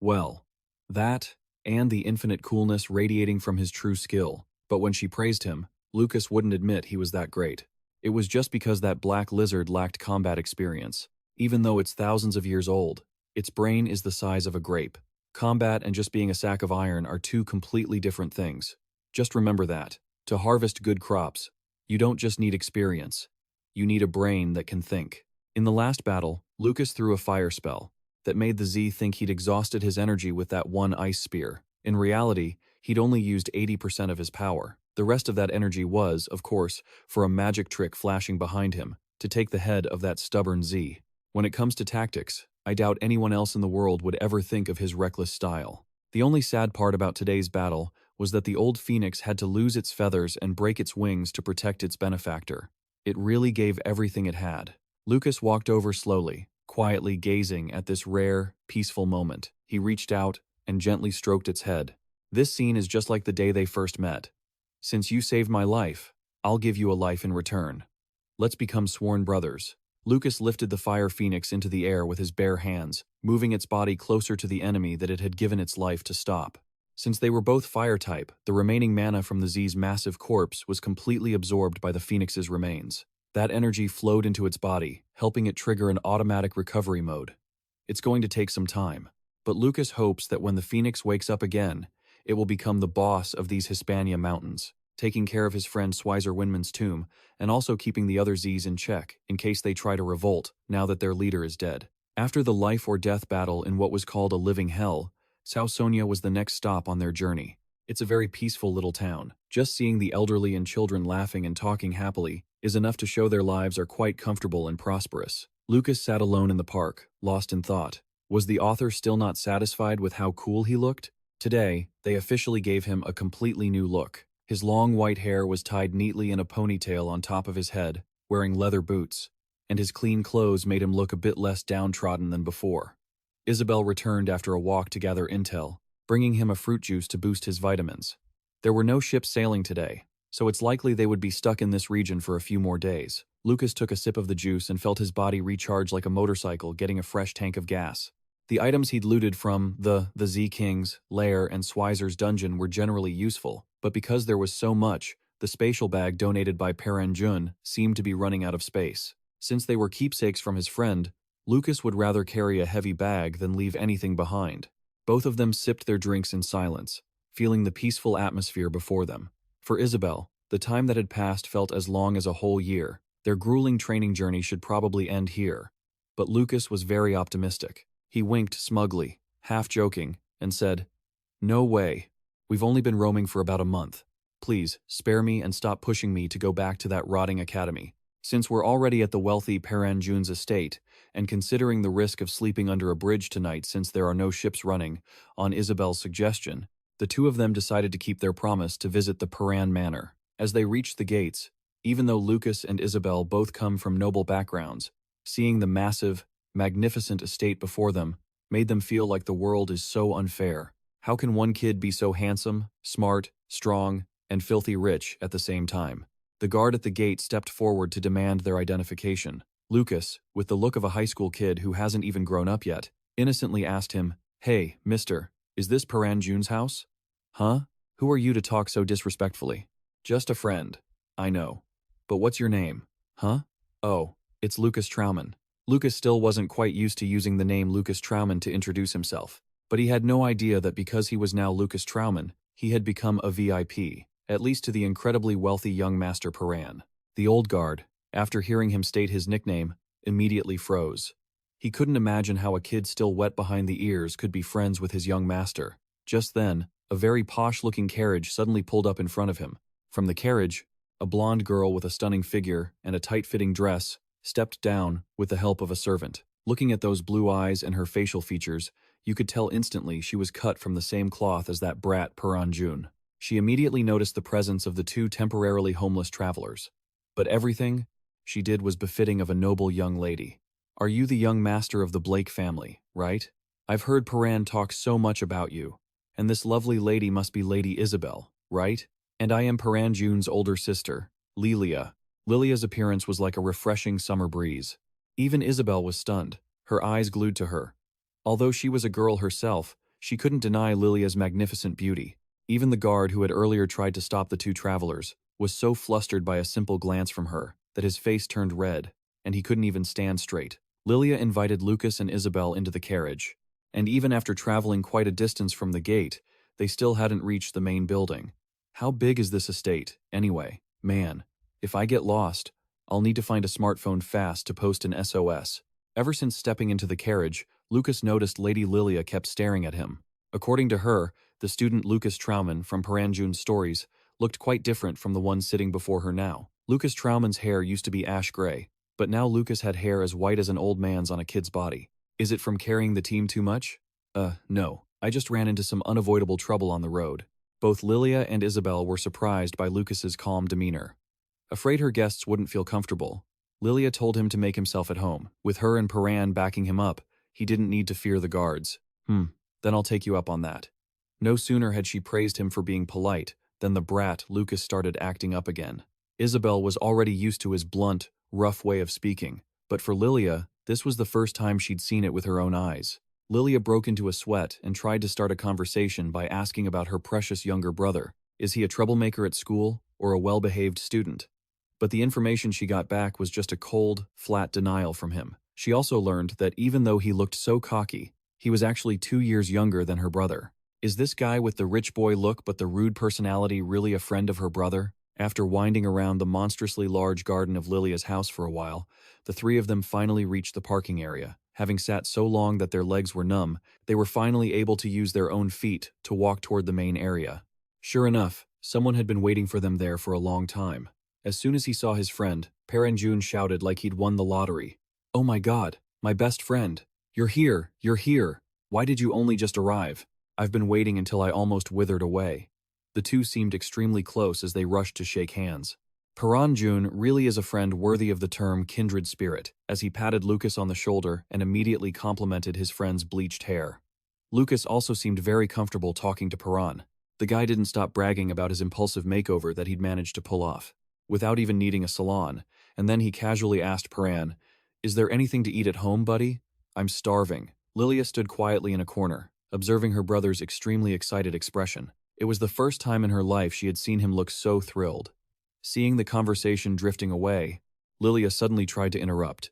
Well, that, and the infinite coolness radiating from his true skill. But when she praised him, Lucas wouldn't admit he was that great. It was just because that black lizard lacked combat experience. Even though it's thousands of years old, its brain is the size of a grape. Combat and just being a sack of iron are two completely different things. Just remember that. To harvest good crops, you don't just need experience. You need a brain that can think. In the last battle, Lucas threw a fire spell that made the Z think he'd exhausted his energy with that one ice spear. In reality, he'd only used 80% of his power. The rest of that energy was, of course, for a magic trick flashing behind him to take the head of that stubborn Z. When it comes to tactics, I doubt anyone else in the world would ever think of his reckless style. The only sad part about today's battle was that the old phoenix had to lose its feathers and break its wings to protect its benefactor. It really gave everything it had. Lucas walked over slowly, quietly gazing at this rare, peaceful moment. He reached out and gently stroked its head. This scene is just like the day they first met. Since you saved my life, I'll give you a life in return. Let's become sworn brothers. Lucas lifted the fire phoenix into the air with his bare hands, moving its body closer to the enemy that it had given its life to stop. Since they were both fire type, the remaining mana from the Z's massive corpse was completely absorbed by the phoenix's remains. That energy flowed into its body, helping it trigger an automatic recovery mode. It's going to take some time, but Lucas hopes that when the phoenix wakes up again, it will become the boss of these Hispania mountains, taking care of his friend Swizer Winman's tomb, and also keeping the other Z's in check in case they try to revolt now that their leader is dead. After the life-or-death battle in what was called a living hell, Sausonia was the next stop on their journey. It's a very peaceful little town. Just seeing the elderly and children laughing and talking happily is enough to show their lives are quite comfortable and prosperous. Lucas sat alone in the park, lost in thought. Was the author still not satisfied with how cool he looked? Today, they officially gave him a completely new look. His long white hair was tied neatly in a ponytail on top of his head, wearing leather boots, and his clean clothes made him look a bit less downtrodden than before. Isabel returned after a walk to gather intel, bringing him a fruit juice to boost his vitamins. There were no ships sailing today, so it's likely they would be stuck in this region for a few more days. Lucas took a sip of the juice and felt his body recharge like a motorcycle getting a fresh tank of gas. The items he'd looted from the Z-King's lair and Swizer's dungeon were generally useful, but because there was so much, the spatial bag donated by Paranjun seemed to be running out of space. Since they were keepsakes from his friend, Lucas would rather carry a heavy bag than leave anything behind. Both of them sipped their drinks in silence, feeling the peaceful atmosphere before them. For Isabel, the time that had passed felt as long as a whole year. Their grueling training journey should probably end here. But Lucas was very optimistic. He winked smugly, half joking, and said, "No way. We've only been roaming for about a month. Please, spare me and stop pushing me to go back to that rotting academy. Since we're already at the wealthy Paranjun's estate, and considering the risk of sleeping under a bridge tonight since there are no ships running, on Isabel's suggestion, the two of them decided to keep their promise to visit the Paran Manor. As they reached the gates, even though Lucas and Isabel both come from noble backgrounds, seeing the massive, magnificent estate before them made them feel like the world is so unfair. How can one kid be so handsome, smart, strong, and filthy rich at the same time? The guard at the gate stepped forward to demand their identification. Lucas, with the look of a high school kid who hasn't even grown up yet, innocently asked him, "Hey, mister, is this Paranjun's house?" "Huh? Who are you to talk so disrespectfully?" "Just a friend. I know. But what's your name?" "Huh? Oh, it's Lucas Trauman." Lucas still wasn't quite used to using the name Lucas Trauman to introduce himself, but he had no idea that because he was now Lucas Trauman, he had become a VIP, at least to the incredibly wealthy young Master Paran. The old guard, after hearing him state his nickname, immediately froze. He couldn't imagine how a kid still wet behind the ears could be friends with his young master. Just then, a very posh-looking carriage suddenly pulled up in front of him. From the carriage, a blonde girl with a stunning figure and a tight-fitting dress stepped down with the help of a servant. Looking at those blue eyes and her facial features, You could tell instantly she was cut from the same cloth as that brat Paranjun. She immediately noticed the presence of the two temporarily homeless travelers. But everything she did was befitting of a noble young lady. Are you the young master of the Blake family, right? I've heard Paran talk so much about you. And this lovely lady must be Lady Isabel, right? And I am Paranjun's older sister, Lilia. Lilia's appearance was like a refreshing summer breeze. Even Isabel was stunned, her eyes glued to her. Although she was a girl herself, she couldn't deny Lilia's magnificent beauty. Even the guard who had earlier tried to stop the two travelers was so flustered by a simple glance from her that his face turned red, and he couldn't even stand straight. Lilia invited Lucas and Isabel into the carriage, and even after traveling quite a distance from the gate, they still hadn't reached the main building. How big is this estate, anyway? Man, if I get lost, I'll need to find a smartphone fast to post an SOS. Ever since stepping into the carriage, Lucas noticed Lady Lilia kept staring at him. According to her, the student Lucas Trauman from Paranjun's stories looked quite different from the one sitting before her now. Lucas Trauman's hair used to be ash gray, but now Lucas had hair as white as an old man's on a kid's body. Is it from carrying the team too much? No. I just ran into some unavoidable trouble on the road. Both Lilia and Isabel were surprised by Lucas's calm demeanor. Afraid her guests wouldn't feel comfortable, Lilia told him to make himself at home. With her and Paran backing him up, he didn't need to fear the guards. Then I'll take you up on that. No sooner had she praised him for being polite than the brat Lucas started acting up again. Isabel was already used to his blunt, rough way of speaking, but for Lilia, this was the first time she'd seen it with her own eyes. Lilia broke into a sweat and tried to start a conversation by asking about her precious younger brother. Is he a troublemaker at school or a well-behaved student? But the information she got back was just a cold, flat denial from him. She also learned that even though he looked so cocky, he was actually 2 years younger than her brother. Is this guy with the rich boy look but the rude personality really a friend of her brother? After winding around the monstrously large garden of Lilia's house for a while, the three of them finally reached the parking area. Having sat so long that their legs were numb, they were finally able to use their own feet to walk toward the main area. Sure enough, someone had been waiting for them there for a long time. As soon as he saw his friend, Paranjun shouted like he'd won the lottery. "Oh my God, my best friend! You're here! You're here! Why did you only just arrive? I've been waiting until I almost withered away." The two seemed extremely close as they rushed to shake hands. Paranjun really is a friend worthy of the term kindred spirit, as he patted Lucas on the shoulder and immediately complimented his friend's bleached hair. Lucas also seemed very comfortable talking to Paran. The guy didn't stop bragging about his impulsive makeover that he'd managed to pull off, without even needing a salon, and then he casually asked Paran, "Is there anything to eat at home, buddy? I'm starving." Lilia stood quietly in a corner, observing her brother's extremely excited expression. It was the first time in her life she had seen him look so thrilled. Seeing the conversation drifting away, Lilia suddenly tried to interrupt.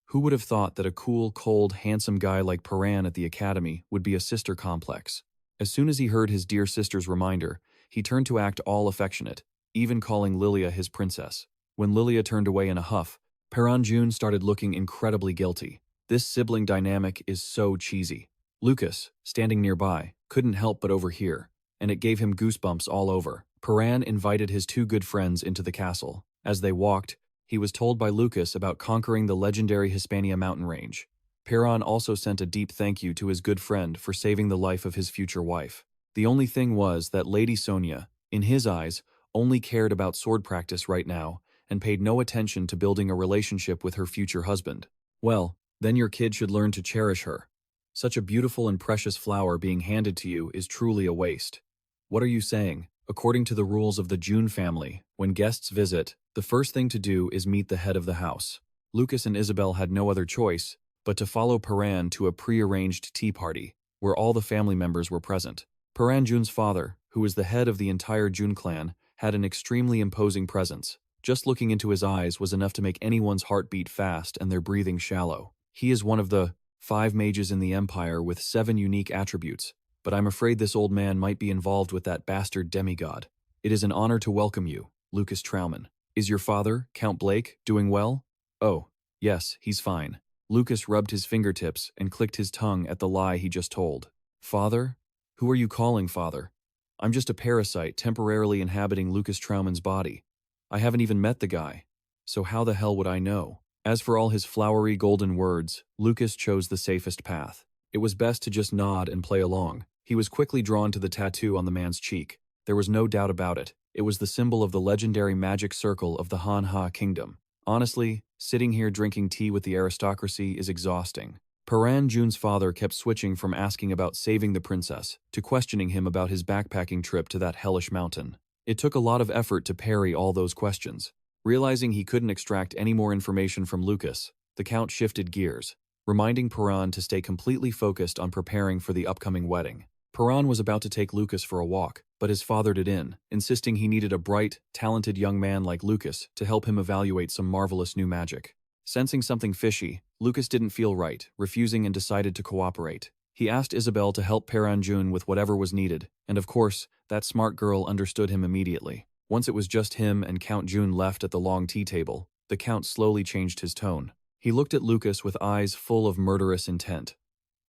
Who would have thought that a cool, cold, handsome guy like Paran at the academy would be a sister complex? As soon as he heard his dear sister's reminder, he turned to act all affectionate, even calling Lilia his princess. When Lilia turned away in a huff, Paranjun started looking incredibly guilty. This sibling dynamic is so cheesy. Lucas, standing nearby, couldn't help but overhear, and it gave him goosebumps all over. Paran invited his two good friends into the castle. As they walked, he was told by Lucas about conquering the legendary Hispania mountain range. Paran also sent a deep thank you to his good friend for saving the life of his future wife. The only thing was that Lady Sonia, in his eyes, only cared about sword practice right now and paid no attention to building a relationship with her future husband. Well, then your kid should learn to cherish her. Such a beautiful and precious flower being handed to you is truly a waste. What are you saying? According to the rules of the June family, when guests visit, the first thing to do is meet the head of the house. Lucas and Isabel had no other choice but to follow Paran to a pre-arranged tea party, where all the family members were present. Paranjun's father, who was the head of the entire Jun clan, had an extremely imposing presence. Just looking into his eyes was enough to make anyone's heart beat fast and their breathing shallow. He is one of the 5 mages in the Empire with 7 unique attributes, but I'm afraid this old man might be involved with that bastard Demigod. It is an honor to welcome you, Lucas Trauman. Is your father, Count Blake, doing well? Oh, yes, he's fine. Lucas rubbed his fingertips and clicked his tongue at the lie he just told. Father? Who are you calling father? I'm just a parasite temporarily inhabiting Lucas Trauman's body. I haven't even met the guy, so how the hell would I know? As for all his flowery golden words, Lucas chose the safest path. It was best to just nod and play along. He was quickly drawn to the tattoo on the man's cheek. There was no doubt about it. It was the symbol of the legendary magic circle of the Manhwa kingdom. Honestly, sitting here drinking tea with the aristocracy is exhausting. Paran Jun's father kept switching from asking about saving the princess to questioning him about his backpacking trip to that hellish mountain. It took a lot of effort to parry all those questions. Realizing he couldn't extract any more information from Lucas, the Count shifted gears, reminding Paran to stay completely focused on preparing for the upcoming wedding. Paran was about to take Lucas for a walk, but his father did insisting he needed a bright, talented young man like Lucas to help him evaluate some marvelous new magic. Sensing something fishy, Lucas didn't feel right, refusing and decided to cooperate. He asked Isabel to help Paran Jun with whatever was needed, and of course, that smart girl understood him immediately. Once it was just him and Count Jun left at the long tea table, the Count slowly changed his tone. He looked at Lucas with eyes full of murderous intent.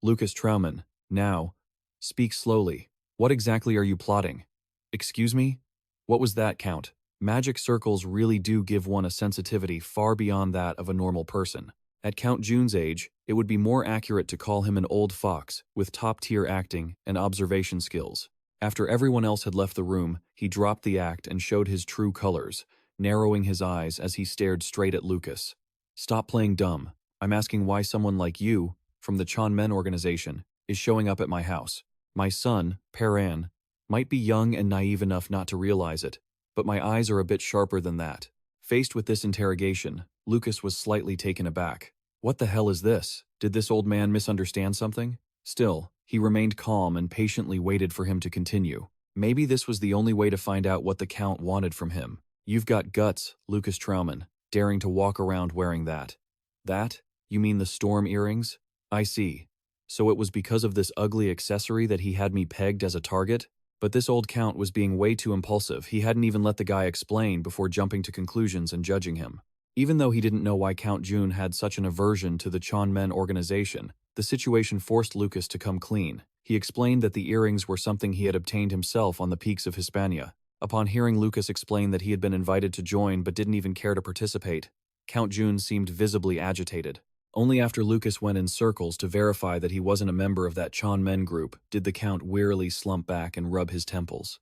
"Lucas Trauman, now, speak slowly. What exactly are you plotting?" "Excuse me? What was that, Count?" Magic circles really do give one a sensitivity far beyond that of a normal person. At Count Jun's age, it would be more accurate to call him an old fox with top-tier acting and observation skills. After everyone else had left the room, he dropped the act and showed his true colors, narrowing his eyes as he stared straight at Lucas. "Stop playing dumb. I'm asking why someone like you, from the Chanmen organization, is showing up at my house. My son, Paran, might be young and naive enough not to realize it, but my eyes are a bit sharper than that." Faced with this interrogation, Lucas was slightly taken aback. What the hell is this? Did this old man misunderstand something? Still, he remained calm and patiently waited for him to continue. Maybe this was the only way to find out what the Count wanted from him. "You've got guts, Lucas Trauman, daring to walk around wearing that." "That? You mean the storm earrings? I see. So it was because of this ugly accessory that he had me pegged as a target?" But this old Count was being way too impulsive. He hadn't even let the guy explain before jumping to conclusions and judging him. Even though he didn't know why Count Jun had such an aversion to the Chanmen organization, the situation forced Lucas to come clean. He explained that the earrings were something he had obtained himself on the peaks of Hispania. Upon hearing Lucas explain that he had been invited to join but didn't even care to participate, Count Jun seemed visibly agitated. Only after Lucas went in circles to verify that he wasn't a member of that Chanmen group did the Count wearily slump back and rub his temples.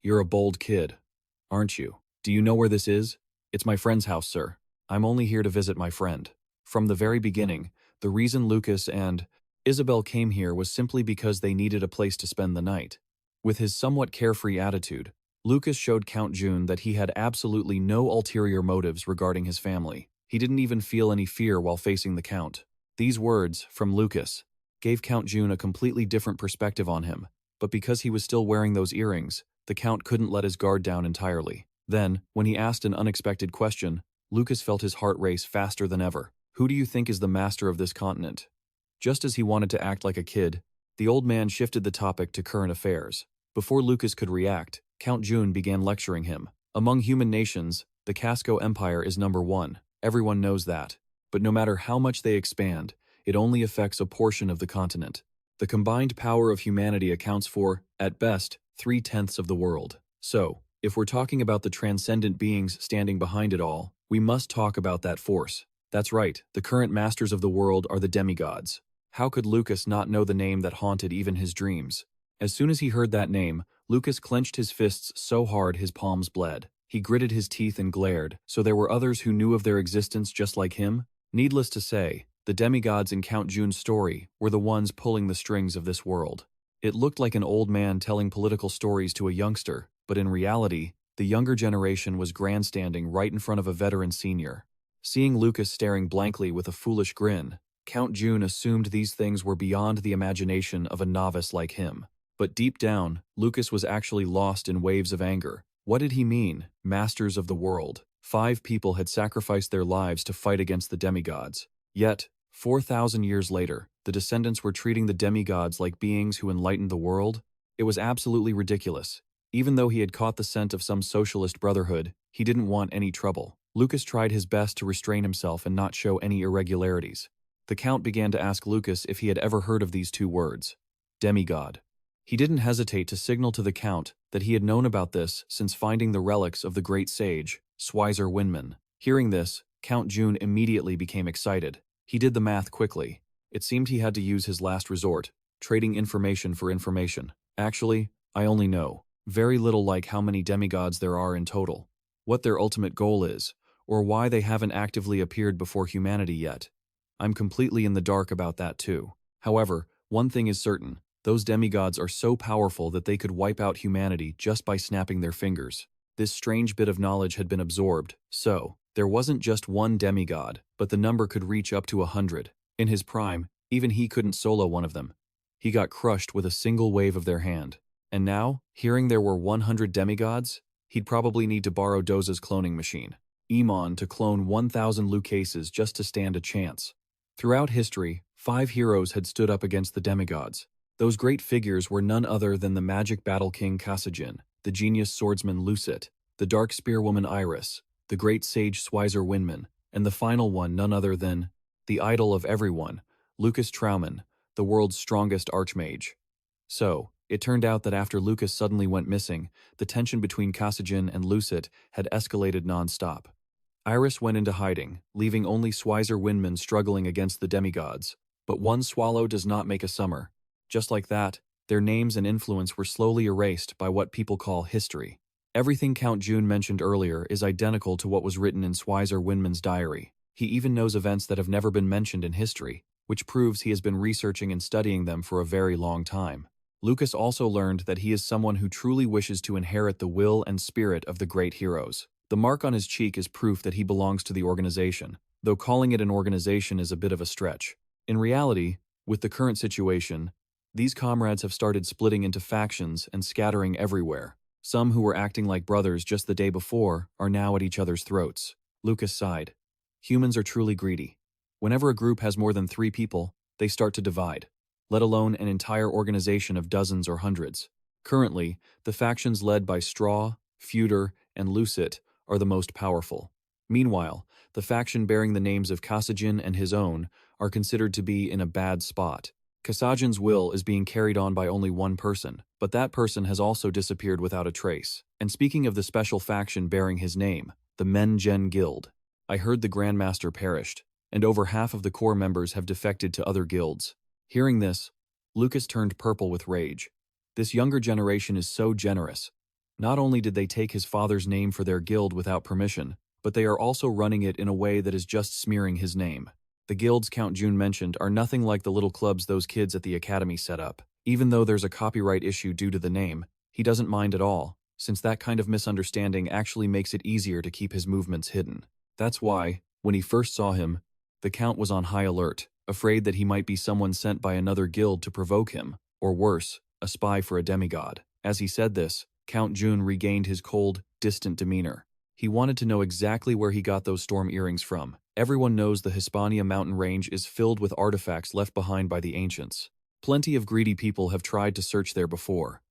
You're a bold kid, aren't you? Do you know where this is?" "It's my friend's house, sir. I'm only here to visit my friend." From the very beginning, the reason Lucas and Isabel came here was simply because they needed a place to spend the night. With his somewhat carefree attitude, Lucas showed Count Jun that he had absolutely no ulterior motives regarding his family. He didn't even feel any fear while facing the Count. These words, from Lucas, gave Count Jun a completely different perspective on him, but because he was still wearing those earrings, the Count couldn't let his guard down entirely. Then, when he asked an unexpected question, Lucas felt his heart race faster than ever. "Who do you think is the master of this continent?" Just as he wanted to act like a kid, the old man shifted the topic to current affairs. Before Lucas could react, Count Jun began lecturing him. "Among human nations, the Casco Empire is number one. Everyone knows that. But no matter how much they expand, it only affects a portion of the continent. The combined power of humanity accounts for, at best, 3/10 of the world. So, if we're talking about the transcendent beings standing behind it all, we must talk about that force. That's right, the current masters of the world are the demigods." How could Lucas not know the name that haunted even his dreams? As soon as he heard that name, Lucas clenched his fists so hard his palms bled. He gritted his teeth and glared, so there were others who knew of their existence just like him? Needless to say, the demigods in Count Jun's story were the ones pulling the strings of this world. It looked like an old man telling political stories to a youngster, but in reality, the younger generation was grandstanding right in front of a veteran senior. Seeing Lucas staring blankly with a foolish grin, Count Jun assumed these things were beyond the imagination of a novice like him. But deep down, Lucas was actually lost in waves of anger. What did he mean, masters of the world? 5 people had sacrificed their lives to fight against the demigods. Yet, 4,000 years later, the descendants were treating the demigods like beings who enlightened the world? It was absolutely ridiculous. Even though he had caught the scent of some socialist brotherhood, he didn't want any trouble. Lucas tried his best to restrain himself and not show any irregularities. The Count began to ask Lucas if he had ever heard of these 2 words. Demigod. He didn't hesitate to signal to the Count that he had known about this since finding the relics of the great sage, Swizer Winman. Hearing this, Count Jun immediately became excited. He did the math quickly. It seemed he had to use his last resort, trading information for information. Actually, I only know very little, like how many demigods there are in total, what their ultimate goal is, or why they haven't actively appeared before humanity yet. I'm completely in the dark about that too. However, one thing is certain, those demigods are so powerful that they could wipe out humanity just by snapping their fingers. This strange bit of knowledge had been absorbed, so there wasn't just one demigod, but the number could reach up to 100. In his prime, even he couldn't solo one of them. He got crushed with a single wave of their hand. And now, hearing there were 100 demigods, he'd probably need to borrow Doza's cloning machine, Emon, to clone 1,000 Lucases just to stand a chance. Throughout history, 5 heroes had stood up against the demigods. Those great figures were none other than the magic battle king Kasajin, the genius swordsman Lucet, the dark spearwoman Iris, the great sage Swizer Winman, and the final one none other than the idol of everyone, Lucas Trauman, the world's strongest Archmage. So, it turned out that after Lucas suddenly went missing, the tension between Kasajin and Lucet had escalated non-stop. Iris went into hiding, leaving only Swizer Winman struggling against the demigods. But one swallow does not make a summer. Just like that, their names and influence were slowly erased by what people call history. Everything Count June mentioned earlier is identical to what was written in Swizer Winman's diary. He even knows events that have never been mentioned in history, which proves he has been researching and studying them for a very long time. Lucas also learned that he is someone who truly wishes to inherit the will and spirit of the great heroes. The mark on his cheek is proof that he belongs to the organization, though calling it an organization is a bit of a stretch. In reality, with the current situation, these comrades have started splitting into factions and scattering everywhere. Some who were acting like brothers just the day before are now at each other's throats. Lucas sighed. Humans are truly greedy. Whenever a group has more than 3 people, they start to divide, let alone an entire organization of dozens or hundreds. Currently, the factions led by Straw, Feuder, and Lucet are the most powerful. Meanwhile, the faction bearing the names of Kasajin and his own are considered to be in a bad spot. Kasajin's will is being carried on by only one person, but that person has also disappeared without a trace. And speaking of the special faction bearing his name, the Men Gen Guild, I heard the Grandmaster perished, and over half of the core members have defected to other guilds. Hearing this, Lucas turned purple with rage. This younger generation is so generous. Not only did they take his father's name for their guild without permission, but they are also running it in a way that is just smearing his name. The guilds Count June mentioned are nothing like the little clubs those kids at the academy set up. Even though there's a copyright issue due to the name, he doesn't mind at all, since that kind of misunderstanding actually makes it easier to keep his movements hidden. That's why, when he first saw him, the Count was on high alert, afraid that he might be someone sent by another guild to provoke him, or worse, a spy for a demigod. As he said this, Count June regained his cold, distant demeanor. He wanted to know exactly where he got those storm earrings from. Everyone knows the Hispania mountain range is filled with artifacts left behind by the ancients. Plenty of greedy people have tried to search there before.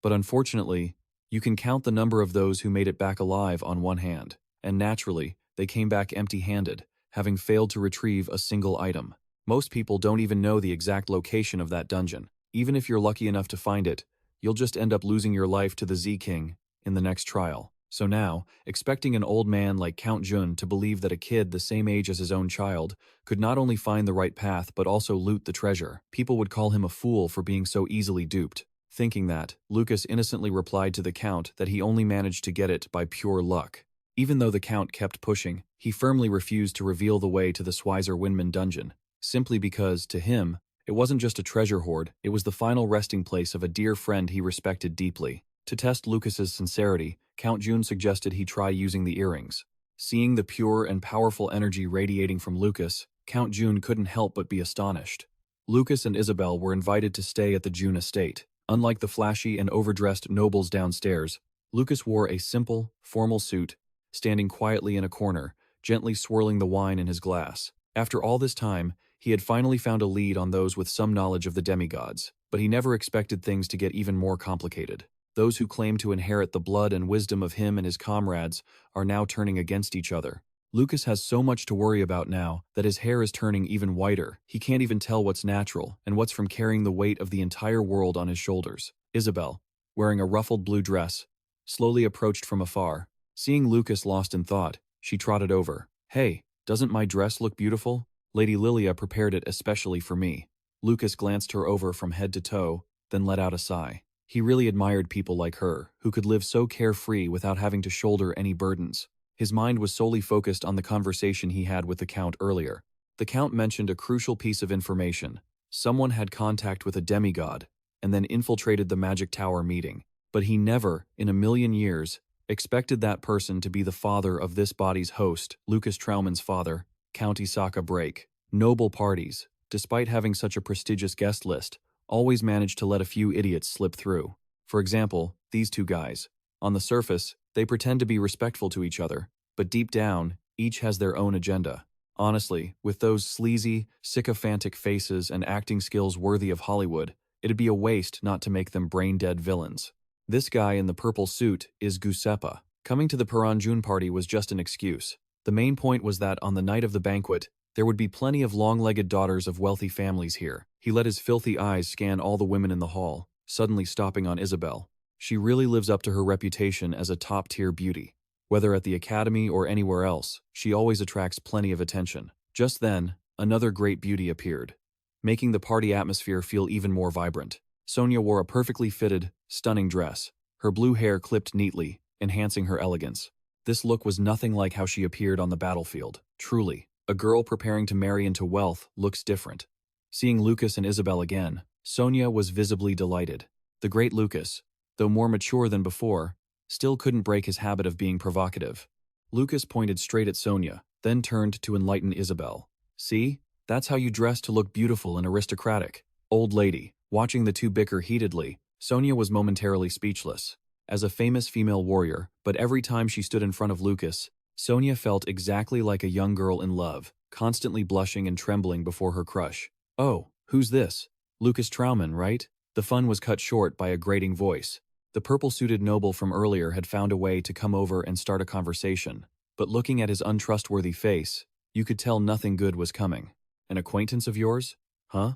But unfortunately, you can count the number of those who made it back alive on one hand, and naturally, they came back empty-handed, having failed to retrieve a single item. Most people don't even know the exact location of that dungeon. Even if you're lucky enough to find it, you'll just end up losing your life to the Z-King in the next trial. So now, expecting an old man like Count Jun to believe that a kid the same age as his own child could not only find the right path but also loot the treasure, people would call him a fool for being so easily duped. Thinking that, Lucas innocently replied to the Count that he only managed to get it by pure luck. Even though the Count kept pushing, he firmly refused to reveal the way to the Swizer Winman dungeon, simply because, to him, it wasn't just a treasure hoard, it was the final resting place of a dear friend he respected deeply. To test Lucas's sincerity, Count June suggested he try using the earrings. Seeing the pure and powerful energy radiating from Lucas, Count June couldn't help but be astonished. Lucas and Isabel were invited to stay at the June estate. Unlike the flashy and overdressed nobles downstairs, Lucas wore a simple, formal suit, standing quietly in a corner, gently swirling the wine in his glass. After all this time, he had finally found a lead on those with some knowledge of the demigods, but he never expected things to get even more complicated. Those who claim to inherit the blood and wisdom of him and his comrades are now turning against each other. Lucas has so much to worry about now that his hair is turning even whiter. He can't even tell what's natural and what's from carrying the weight of the entire world on his shoulders. Isabel, wearing a ruffled blue dress, slowly approached from afar. Seeing Lucas lost in thought, she trotted over. "Hey, doesn't my dress look beautiful? Lady Lilia prepared it especially for me. Lucas glanced her over from head to toe, then let out a sigh. He really admired people like her, who could live so carefree without having to shoulder any burdens. His mind was solely focused on the conversation he had with the Count earlier. The Count mentioned a crucial piece of information. Someone had contact with a demigod, and then infiltrated the Magic Tower meeting. But he never, in a million years, expected that person to be the father of this body's host, Lucas Trauman's father, Count Isaka Break. Noble parties, despite having such a prestigious guest list, always managed to let a few idiots slip through. For example, these two guys. On the surface, they pretend to be respectful to each other, but deep down, each has their own agenda. Honestly, with those sleazy, sycophantic faces and acting skills worthy of Hollywood, it'd be a waste not to make them brain-dead villains. This guy in the purple suit is Giuseppe. Coming to the Paranjun party was just an excuse. The main point was that on the night of the banquet, there would be plenty of long-legged daughters of wealthy families here. He let his filthy eyes scan all the women in the hall, suddenly stopping on Isabel. She really lives up to her reputation as a top-tier beauty. Whether at the academy or anywhere else, she always attracts plenty of attention. Just then, another great beauty appeared, making the party atmosphere feel even more vibrant. Sonia wore a perfectly fitted, stunning dress, her blue hair clipped neatly, enhancing her elegance. This look was nothing like how she appeared on the battlefield. Truly, a girl preparing to marry into wealth looks different. Seeing Lucas and Isabel again, Sonia was visibly delighted. The great Lucas, though more mature than before, still couldn't break his habit of being provocative. Lucas pointed straight at Sonia, then turned to enlighten Isabel. "See? That's how you dress to look beautiful and aristocratic." Old lady. Watching the two bicker heatedly, Sonia was momentarily speechless. As a famous female warrior, but every time she stood in front of Lucas, Sonia felt exactly like a young girl in love, constantly blushing and trembling before her crush. "Oh, who's this? Lucas Trauman, right?" The fun was cut short by a grating voice. The purple-suited noble from earlier had found a way to come over and start a conversation, but looking at his untrustworthy face, you could tell nothing good was coming. "An acquaintance of yours? Huh?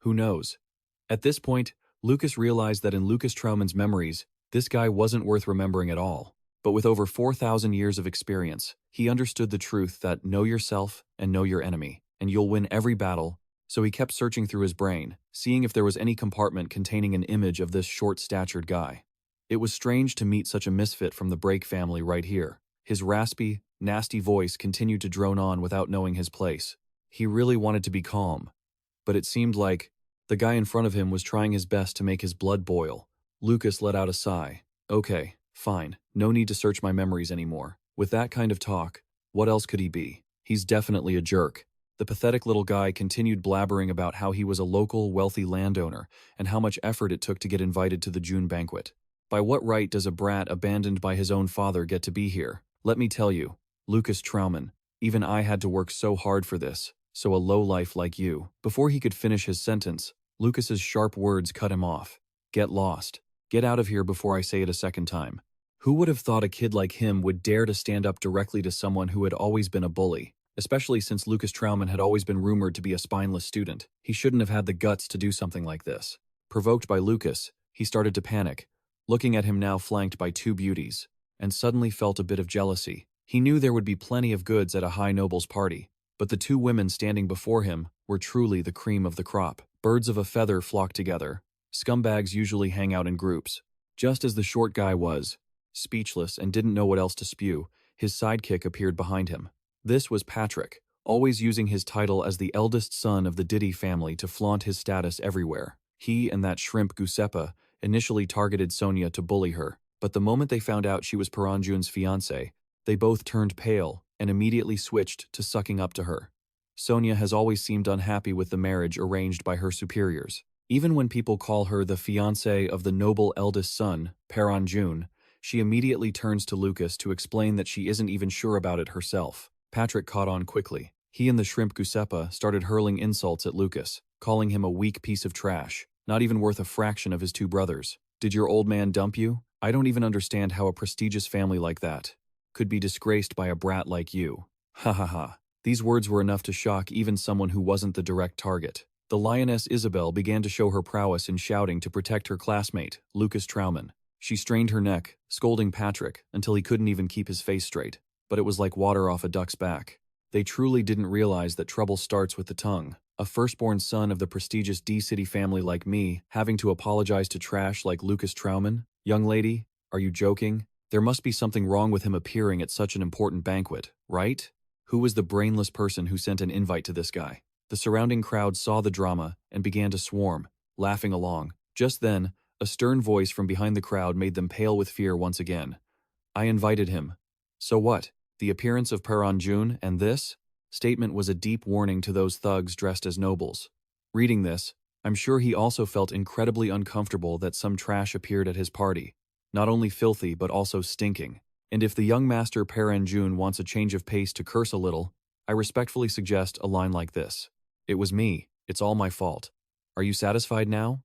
Who knows?" At this point, Lucas realized that in Lucas Trauman's memories, this guy wasn't worth remembering at all. But with over 4,000 years of experience, he understood the truth that know yourself and know your enemy, and you'll win every battle. So he kept searching through his brain, seeing if there was any compartment containing an image of this short-statured guy. It was strange to meet such a misfit from the Break family right here. His raspy, nasty voice continued to drone on without knowing his place. He really wanted to be calm, but it seemed like the guy in front of him was trying his best to make his blood boil. Lucas let out a sigh. "Okay, fine. No need to search my memories anymore. With that kind of talk, what else could he be? He's definitely a jerk." The pathetic little guy continued blabbering about how he was a local, wealthy landowner and how much effort it took to get invited to the June banquet. By what right does a brat abandoned by his own father get to be here? Let me tell you, Lucas Trauman, even I had to work so hard for this, so a lowlife like you. Before he could finish his sentence, Lucas's sharp words cut him off. "Get lost. Get out of here before I say it a second time." Who would have thought a kid like him would dare to stand up directly to someone who had always been a bully? Especially since Lucas Trauman had always been rumored to be a spineless student. He shouldn't have had the guts to do something like this. Provoked by Lucas, he started to panic, looking at him now flanked by two beauties, and suddenly felt a bit of jealousy. He knew there would be plenty of goods at a high noble's party, but the two women standing before him were truly the cream of the crop. Birds of a feather flock together. Scumbags usually hang out in groups. Just as the short guy was, speechless and didn't know what else to spew, his sidekick appeared behind him. This was Patrick, always using his title as the eldest son of the Diddy family to flaunt his status everywhere. He and that shrimp Giuseppe initially targeted Sonia to bully her, but the moment they found out she was Paranjun's fiancé, they both turned pale and immediately switched to sucking up to her. Sonia has always seemed unhappy with the marriage arranged by her superiors. Even when people call her the fiancé of the noble eldest son, Paranjun, she immediately turns to Lucas to explain that she isn't even sure about it herself. Patrick caught on quickly. He and the shrimp Giuseppe started hurling insults at Lucas, calling him a weak piece of trash, not even worth a fraction of his two brothers. "Did your old man dump you? I don't even understand how a prestigious family like that could be disgraced by a brat like you. Ha ha ha." These words were enough to shock even someone who wasn't the direct target. The lioness Isabel began to show her prowess in shouting to protect her classmate, Lucas Trauman. She strained her neck, scolding Patrick until he couldn't even keep his face straight, but it was like water off a duck's back. They truly didn't realize that trouble starts with the tongue. A firstborn son of the prestigious D-City family like me, having to apologize to trash like Lucas Trauman? Young lady, are you joking? There must be something wrong with him appearing at such an important banquet, right? Who was the brainless person who sent an invite to this guy? The surrounding crowd saw the drama and began to swarm, laughing along. Just then, a stern voice from behind the crowd made them pale with fear once again. I invited him. So what? The appearance of Paranjun and this statement was a deep warning to those thugs dressed as nobles. Reading this, I'm sure he also felt incredibly uncomfortable that some trash appeared at his party. Not only filthy but also stinking. And if the young master Paranjun wants a change of pace to curse a little, I respectfully suggest a line like this. It was me. It's all my fault. Are you satisfied now?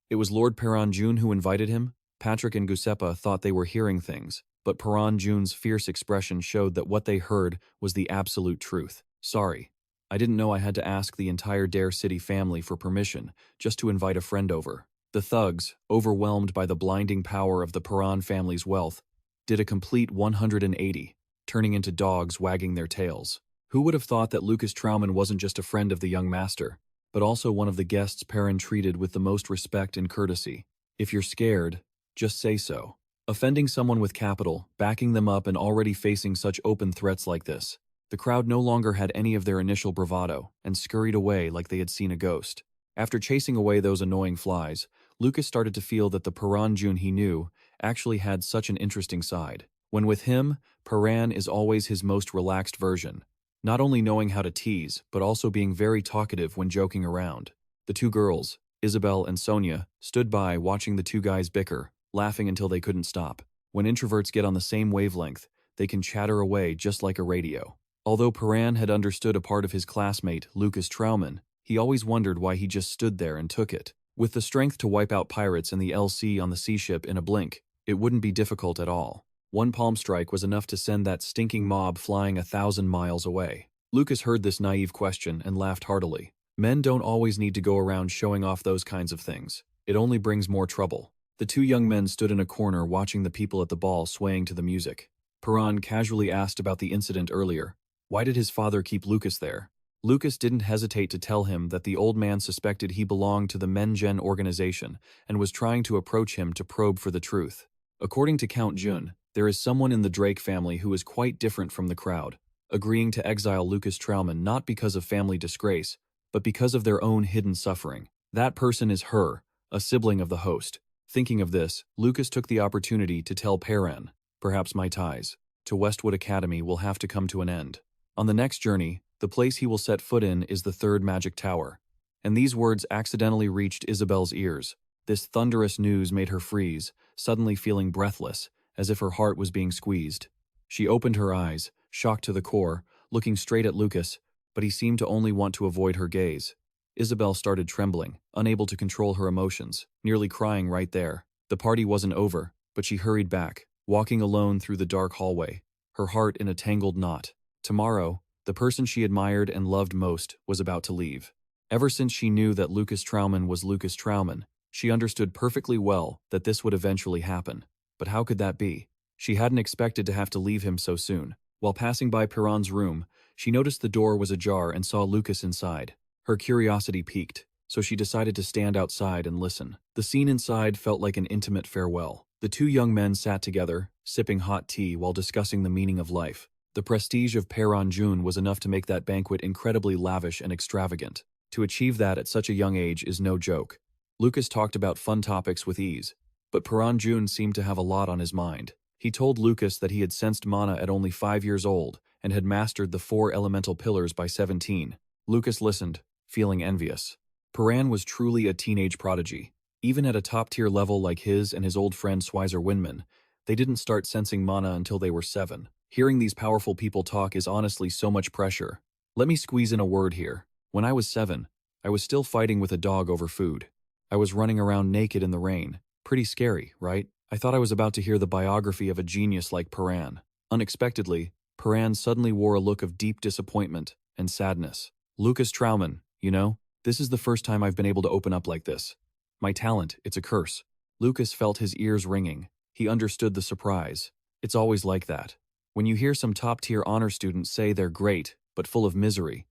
It was Lord Paranjun who invited him. Patrick and Giuseppe thought they were hearing things, but Paranjun's fierce expression showed that what they heard was the absolute truth. Sorry. I didn't know I had to ask the entire Dare City family for permission just to invite a friend over. The thugs, overwhelmed by the blinding power of the Paran family's wealth, did a complete 180, turning into dogs wagging their tails. Who would have thought that Lucas Trauman wasn't just a friend of the young master, but also one of the guests Perrin treated with the most respect and courtesy? If you're scared, just say so. Offending someone with capital, backing them up and already facing such open threats like this. The crowd no longer had any of their initial bravado and scurried away like they had seen a ghost. After chasing away those annoying flies, Lucas started to feel that the Paranjun he knew actually had such an interesting side. When with him, Paran is always his most relaxed version, not only knowing how to tease, but also being very talkative when joking around. The two girls, Isabel and Sonia, stood by watching the two guys bicker, laughing until they couldn't stop. When introverts get on the same wavelength, they can chatter away just like a radio. Although Paran had understood a part of his classmate, Lucas Trauman, he always wondered why he just stood there and took it. With the strength to wipe out pirates and the LC on the sea ship in a blink, it wouldn't be difficult at all. One palm strike was enough to send that stinking mob flying 1,000 miles away. Lucas heard this naive question and laughed heartily. Men don't always need to go around showing off those kinds of things. It only brings more trouble. The two young men stood in a corner watching the people at the ball swaying to the music. Paran casually asked about the incident earlier. Why did his father keep Lucas there? Lucas didn't hesitate to tell him that the old man suspected he belonged to the Mengen organization and was trying to approach him to probe for the truth. According to Count Jun, there is someone in the Drake family who is quite different from the crowd, agreeing to exile Lucas Trauman not because of family disgrace, but because of their own hidden suffering. That person is her, a sibling of the host. Thinking of this, Lucas took the opportunity to tell Paran, perhaps my ties to Westwood Academy will have to come to an end. On the next journey, the place he will set foot in is the third magic tower. And these words accidentally reached Isabel's ears. This thunderous news made her freeze, suddenly feeling breathless, as if her heart was being squeezed. She opened her eyes, shocked to the core, looking straight at Lucas, but he seemed to only want to avoid her gaze. Isabel started trembling, unable to control her emotions, nearly crying right there. The party wasn't over, but she hurried back, walking alone through the dark hallway, her heart in a tangled knot. Tomorrow, the person she admired and loved most was about to leave. Ever since she knew that Lucas Trauman was Lucas Trauman, she understood perfectly well that this would eventually happen. But how could that be? She hadn't expected to have to leave him so soon. While passing by Piran's room, she noticed the door was ajar and saw Lucas inside. Her curiosity piqued, so she decided to stand outside and listen. The scene inside felt like an intimate farewell. The two young men sat together, sipping hot tea while discussing the meaning of life. The prestige of Paranjun was enough to make that banquet incredibly lavish and extravagant. To achieve that at such a young age is no joke. Lucas talked about fun topics with ease, but Paranjun seemed to have a lot on his mind. He told Lucas that he had sensed mana at only 5 years old and had mastered the 4 elemental pillars by 17. Lucas listened, feeling envious. Paran was truly a teenage prodigy. Even at a top-tier level like his and his old friend Swizer Winman, they didn't start sensing mana until they were 7. Hearing these powerful people talk is honestly so much pressure. Let me squeeze in a word here. When I was 7, I was still fighting with a dog over food. I was running around naked in the rain. Pretty scary, right? I thought I was about to hear the biography of a genius like Paran. Unexpectedly, Paran suddenly wore a look of deep disappointment and sadness. Lucas Trauman, you know, this is the first time I've been able to open up like this. My talent, it's a curse. Lucas felt his ears ringing. He understood the surprise. It's always like that. When you hear some top-tier honor student say they're great, but full of misery.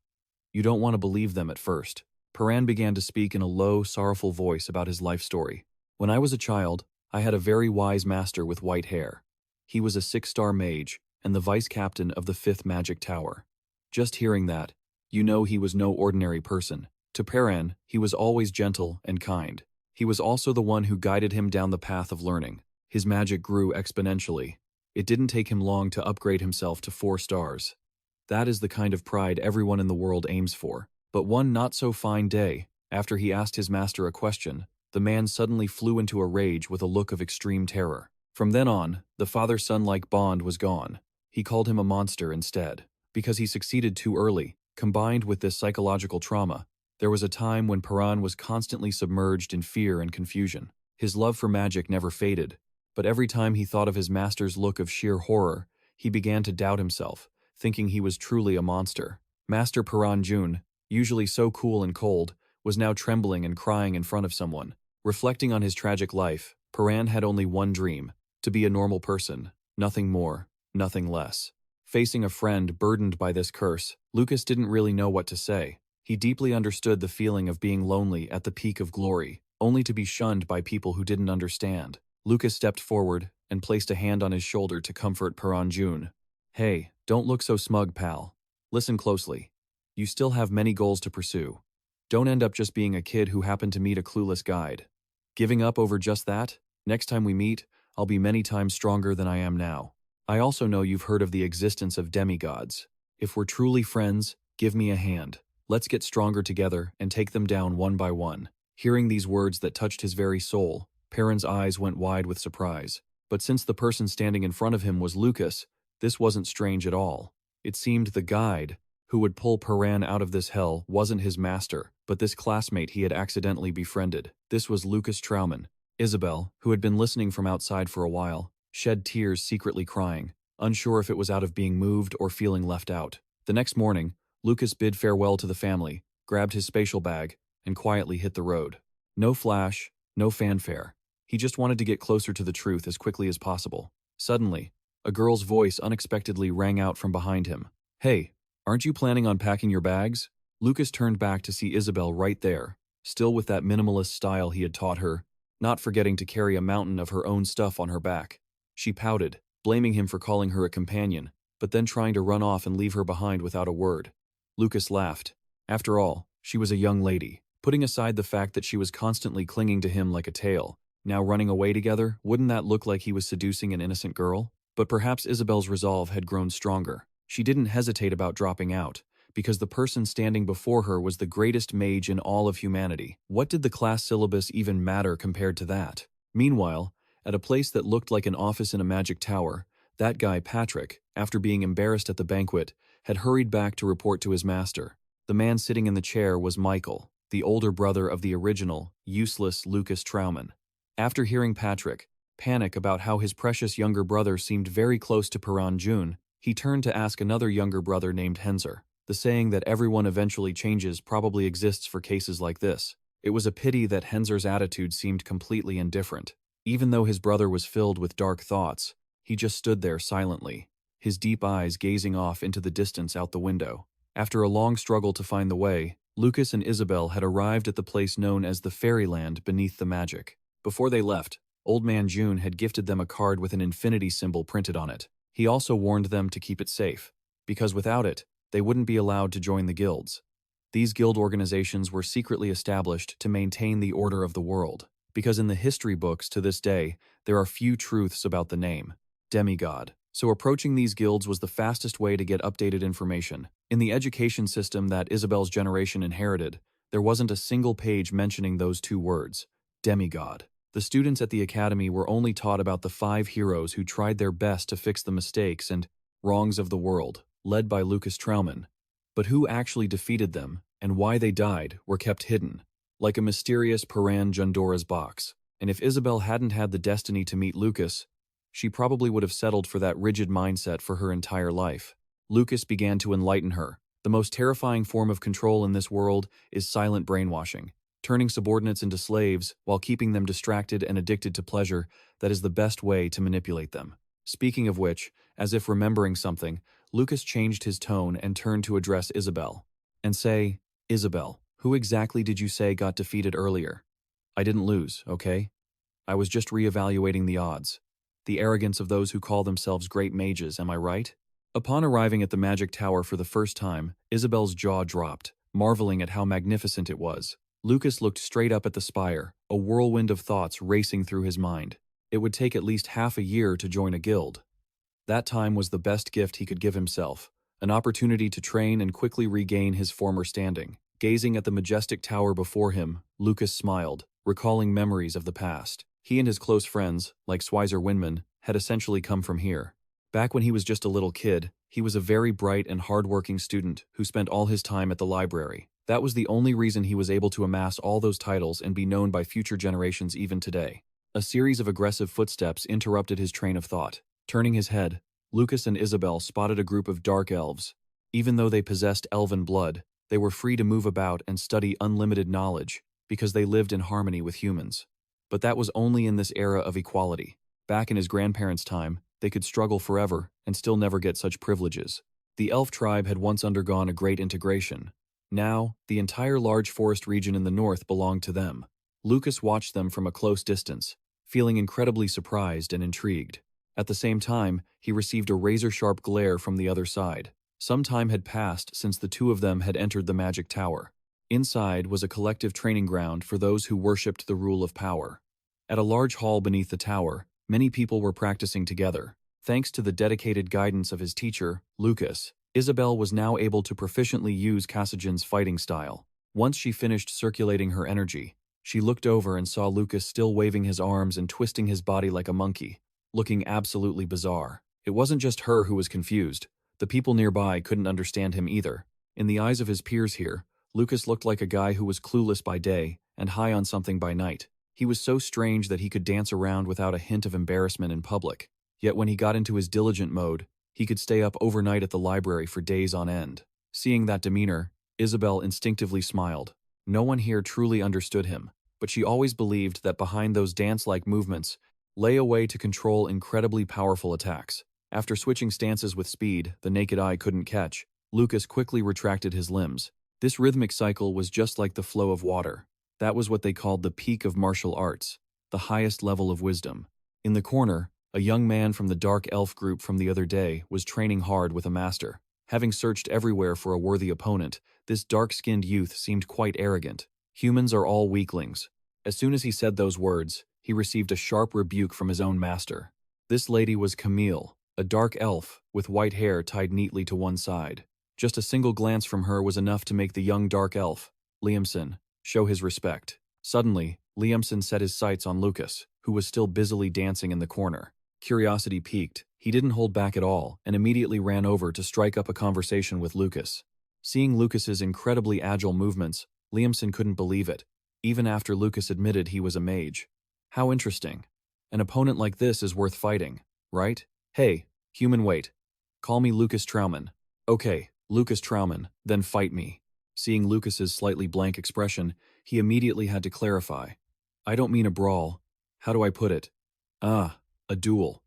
You don't want to believe them at first. Paran began to speak in a low, sorrowful voice about his life story. When I was a child, I had a very wise master with white hair. He was a 6-star mage and the vice captain of the 5th magic tower. Just hearing that, you know he was no ordinary person. To Paran, he was always gentle and kind. He was also the one who guided him down the path of learning. His magic grew exponentially. It didn't take him long to upgrade himself to 4 stars. That is the kind of pride everyone in the world aims for. But one not-so-fine day, after he asked his master a question, the man suddenly flew into a rage with a look of extreme terror. From then on, the father-son-like bond was gone. He called him a monster instead. Because he succeeded too early, combined with this psychological trauma, there was a time when Paran was constantly submerged in fear and confusion. His love for magic never faded, but every time he thought of his master's look of sheer horror, he began to doubt himself, thinking he was truly a monster. Master Paran Jun, usually so cool and cold, was now trembling and crying in front of someone. Reflecting on his tragic life, Paran had only one dream: to be a normal person, nothing more, nothing less. Facing a friend burdened by this curse, Lucas didn't really know what to say. He deeply understood the feeling of being lonely at the peak of glory, only to be shunned by people who didn't understand. Lucas stepped forward and placed a hand on his shoulder to comfort Paran Jun. Hey, don't look so smug, pal. Listen closely. You still have many goals to pursue. Don't end up just being a kid who happened to meet a clueless guide. Giving up over just that? Next time we meet, I'll be many times stronger than I am now. I also know you've heard of the existence of demigods. If we're truly friends, give me a hand. Let's get stronger together and take them down one by one. Hearing these words that touched his very soul, Paran's eyes went wide with surprise. But since the person standing in front of him was Lucas, this wasn't strange at all. It seemed the guide who would pull Paran out of this hell wasn't his master, but this classmate he had accidentally befriended. This was Lucas Trauman. Isabel, who had been listening from outside for a while, shed tears, secretly crying, unsure if it was out of being moved or feeling left out. The next morning, Lucas bid farewell to the family, grabbed his spatial bag, and quietly hit the road. No flash, no fanfare. He just wanted to get closer to the truth as quickly as possible. Suddenly, a girl's voice unexpectedly rang out from behind him. Hey, aren't you planning on packing your bags? Lucas turned back to see Isabel right there, still with that minimalist style he had taught her, not forgetting to carry a mountain of her own stuff on her back. She pouted, blaming him for calling her a companion, but then trying to run off and leave her behind without a word. Lucas laughed. After all, she was a young lady. Putting aside the fact that she was constantly clinging to him like a tail, now running away together, wouldn't that look like he was seducing an innocent girl? But perhaps Isabel's resolve had grown stronger. She didn't hesitate about dropping out, because the person standing before her was the greatest mage in all of humanity. What did the class syllabus even matter compared to that? Meanwhile, at a place that looked like an office in a magic tower, that guy Patrick, after being embarrassed at the banquet, had hurried back to report to his master. The man sitting in the chair was Michael, the older brother of the original, useless Lucas Trauman. After hearing Patrick panic about how his precious younger brother seemed very close to Paran Jun, he turned to ask another younger brother named Henzer. The saying that everyone eventually changes probably exists for cases like this. It was a pity that Henzer's attitude seemed completely indifferent. Even though his brother was filled with dark thoughts, he just stood there silently, his deep eyes gazing off into the distance out the window. After a long struggle to find the way, Lucas and Isabel had arrived at the place known as the Fairyland beneath the magic. Before they left, Old Man June had gifted them a card with an infinity symbol printed on it. He also warned them to keep it safe, because without it, they wouldn't be allowed to join the guilds. These guild organizations were secretly established to maintain the order of the world, because in the history books to this day, there are few truths about the name, Demigod. So approaching these guilds was the fastest way to get updated information. In the education system that Isabel's generation inherited, there wasn't a single page mentioning those two words, Demigod. The students at the academy were only taught about the 5 heroes who tried their best to fix the mistakes and wrongs of the world, led by Lucas Trauman. But who actually defeated them, and why they died, were kept hidden, like a mysterious Paran Jundora's box. And if Isabel hadn't had the destiny to meet Lucas, she probably would have settled for that rigid mindset for her entire life. Lucas began to enlighten her. The most terrifying form of control in this world is silent brainwashing, turning subordinates into slaves while keeping them distracted and addicted to pleasure. That is the best way to manipulate them. Speaking of which, As if remembering something, Lucas changed his tone and turned to address Isabel. And say, "Isabel, who exactly did you say got defeated earlier? I didn't lose, okay? I was just re-evaluating the odds. The arrogance of those who call themselves great mages, am I right?" Upon arriving at the magic tower for the first time, Isabel's jaw dropped, marveling at how magnificent it was. Lucas looked straight up at the spire, a whirlwind of thoughts racing through his mind. It would take at least half a year to join a guild. That time was the best gift he could give himself, an opportunity to train and quickly regain his former standing. Gazing at the majestic tower before him, Lucas smiled, recalling memories of the past. He and his close friends, like Schweizer Winman, had essentially come from here. Back when he was just a little kid, he was a very bright and hard-working student who spent all his time at the library. That was the only reason he was able to amass all those titles and be known by future generations even today. A series of aggressive footsteps interrupted his train of thought. Turning his head, Lucas and Isabel spotted a group of dark elves. Even though they possessed elven blood, they were free to move about and study unlimited knowledge because they lived in harmony with humans. But that was only in this era of equality. Back in his grandparents' time, they could struggle forever and still never get such privileges. The elf tribe had once undergone a great integration. Now, the entire large forest region in the north belonged to them. Lucas watched them from a close distance, feeling incredibly surprised and intrigued. At the same time, he received a razor-sharp glare from the other side. Some time had passed since the two of them had entered the magic tower. Inside was a collective training ground for those who worshipped the rule of power. At a large hall beneath the tower, many people were practicing together. Thanks to the dedicated guidance of his teacher, Lucas, Isabel was now able to proficiently use Kasajan's fighting style. Once she finished circulating her energy, she looked over and saw Lucas still waving his arms and twisting his body like a monkey, looking absolutely bizarre. It wasn't just her who was confused. The people nearby couldn't understand him either. In the eyes of his peers here, Lucas looked like a guy who was clueless by day and high on something by night. He was so strange that he could dance around without a hint of embarrassment in public. Yet when he got into his diligent mode, he could stay up overnight at the library for days on end. Seeing that demeanor, Isabel instinctively smiled. No one here truly understood him, but she always believed that behind those dance-like movements lay a way to control incredibly powerful attacks. After switching stances with speed the naked eye couldn't catch, Lucas quickly retracted his limbs. This rhythmic cycle was just like the flow of water. That was what they called the peak of martial arts, the highest level of wisdom. In the corner, a young man from the dark elf group from the other day was training hard with a master. Having searched everywhere for a worthy opponent, this dark-skinned youth seemed quite arrogant. Humans are all weaklings. As soon as he said those words, he received a sharp rebuke from his own master. This lady was Camille, a dark elf with white hair tied neatly to one side. Just a single glance from her was enough to make the young dark elf, Liamson, show his respect. Suddenly, Liamson set his sights on Lucas, who was still busily dancing in the corner. Curiosity piqued. He didn't hold back at all and immediately ran over to strike up a conversation with Lucas. Seeing Lucas's incredibly agile movements, Liamson couldn't believe it, even after Lucas admitted he was a mage. How interesting. An opponent like this is worth fighting, right? Hey, human wait. Call me Lucas Trauman. Okay, Lucas Trauman, then fight me. Seeing Lucas's slightly blank expression, he immediately had to clarify. I don't mean a brawl. How do I put it? A duel.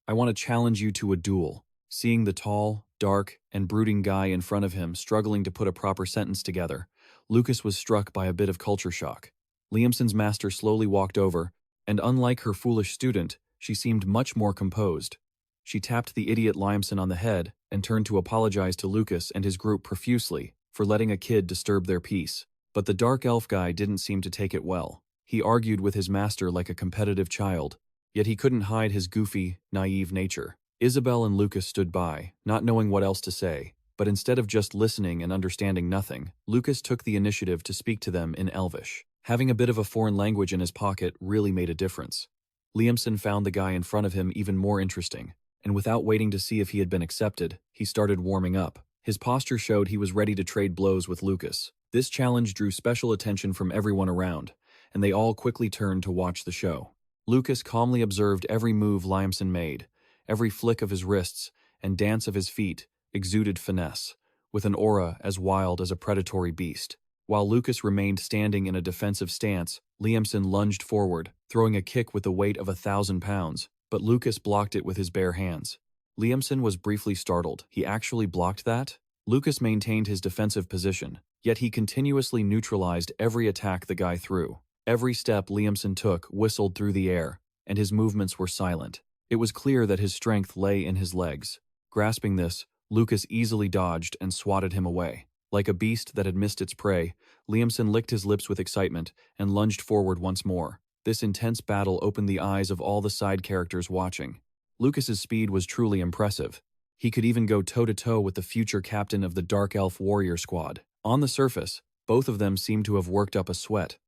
I want to challenge you to a duel. Seeing the tall, dark, and brooding guy in front of him struggling to put a proper sentence together, Lucas was struck by a bit of culture shock. Liamson's master slowly walked over, and unlike her foolish student, she seemed much more composed. She tapped the idiot Liamson on the head and turned to apologize to Lucas and his group profusely for letting a kid disturb their peace. But the dark elf guy didn't seem to take it well. He argued with his master like a competitive child, yet he couldn't hide his goofy, naive nature. Isabel and Lucas stood by, not knowing what else to say, but instead of just listening and understanding nothing, Lucas took the initiative to speak to them in Elvish. Having a bit of a foreign language in his pocket really made a difference. Liamson found the guy in front of him even more interesting, and without waiting to see if he had been accepted, he started warming up. His posture showed he was ready to trade blows with Lucas. This challenge drew special attention from everyone around, and they all quickly turned to watch the show. Lucas calmly observed every move Liamson made. Every flick of his wrists and dance of his feet exuded finesse, with an aura as wild as a predatory beast. While Lucas remained standing in a defensive stance, Liamson lunged forward, throwing a kick with the weight of 1,000 pounds, but Lucas blocked it with his bare hands. Liamson was briefly startled. He actually blocked that? Lucas maintained his defensive position, yet he continuously neutralized every attack the guy threw. Every step Liamson took whistled through the air, and his movements were silent. It was clear that his strength lay in his legs. Grasping this, Lucas easily dodged and swatted him away. Like a beast that had missed its prey, Liamson licked his lips with excitement and lunged forward once more. This intense battle opened the eyes of all the side characters watching. Lucas's speed was truly impressive. He could even go toe-to-toe with the future captain of the Dark Elf Warrior Squad. On the surface, both of them seemed to have worked up a sweat.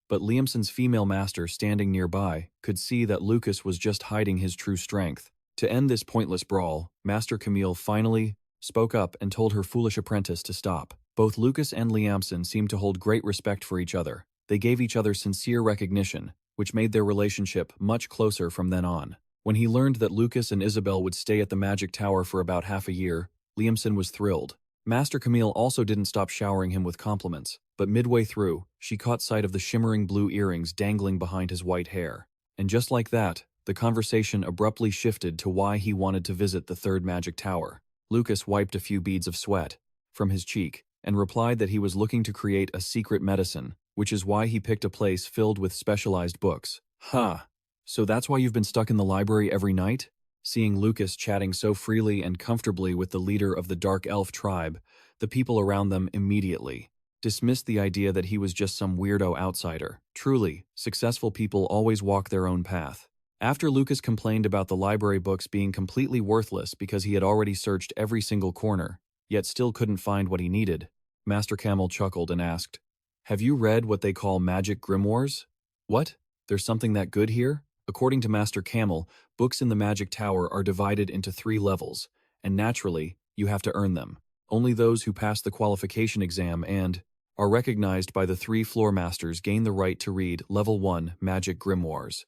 But Liamson's female master standing nearby could see that Lucas was just hiding his true strength. To end this pointless brawl, Master Camille finally spoke up and told her foolish apprentice to stop. Both Lucas and Liamson seemed to hold great respect for each other. They gave each other sincere recognition, which made their relationship much closer from then on. When he learned that Lucas and Isabel would stay at the Magic Tower for about half a year, Liamson was thrilled. Master Camille also didn't stop showering him with compliments, but midway through, she caught sight of the shimmering blue earrings dangling behind his white hair. And just like that, the conversation abruptly shifted to why he wanted to visit the third Magic Tower. Lucas wiped a few beads of sweat from his cheek and replied that he was looking to create a secret medicine, which is why he picked a place filled with specialized books. Ha! So that's why you've been stuck in the library every night? Seeing Lucas chatting so freely and comfortably with the leader of the Dark Elf tribe, the people around them immediately dismissed the idea that he was just some weirdo outsider. Truly, successful people always walk their own path. After Lucas complained about the library books being completely worthless because he had already searched every single corner, yet still couldn't find what he needed, Master Camel chuckled and asked, "Have you read what they call magic grimoires?" "What? There's something that good here?" According to Master Camel, books in the Magic Tower are divided into 3 levels, and naturally, you have to earn them. Only those who pass the qualification exam and are recognized by the 3 floor masters gain the right to read Level 1 Magic Grimoires.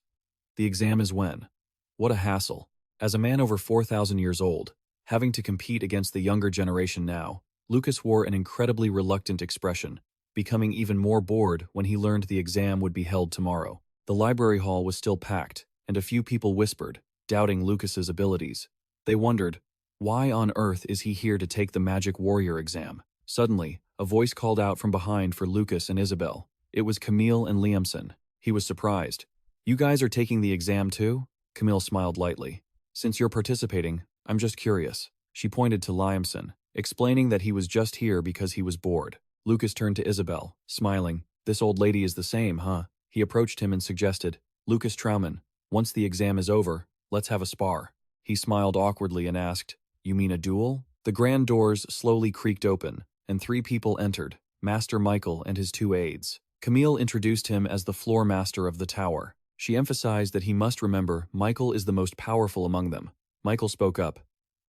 The exam is when? What a hassle. As a man over 4,000 years old, having to compete against the younger generation now, Lucas wore an incredibly reluctant expression, becoming even more bored when he learned the exam would be held tomorrow. The library hall was still packed, and a few people whispered, doubting Lucas's abilities. They wondered, why on earth is he here to take the Magic Warrior exam? Suddenly, a voice called out from behind for Lucas and Isabel. It was Camille and Liamson. He was surprised. "You guys are taking the exam too?" Camille smiled lightly. "Since you're participating, I'm just curious." She pointed to Liamson, explaining that he was just here because he was bored. Lucas turned to Isabel, smiling. "This old lady is the same, huh?" He approached him and suggested, "Lucas Trauman, once the exam is over, let's have a spar." He smiled awkwardly and asked, "You mean a duel?" The grand doors slowly creaked open, and 3 people entered, Master Michael and his 2 aides. Camille introduced him as the floor master of the tower. She emphasized that he must remember Michael is the most powerful among them. Michael spoke up.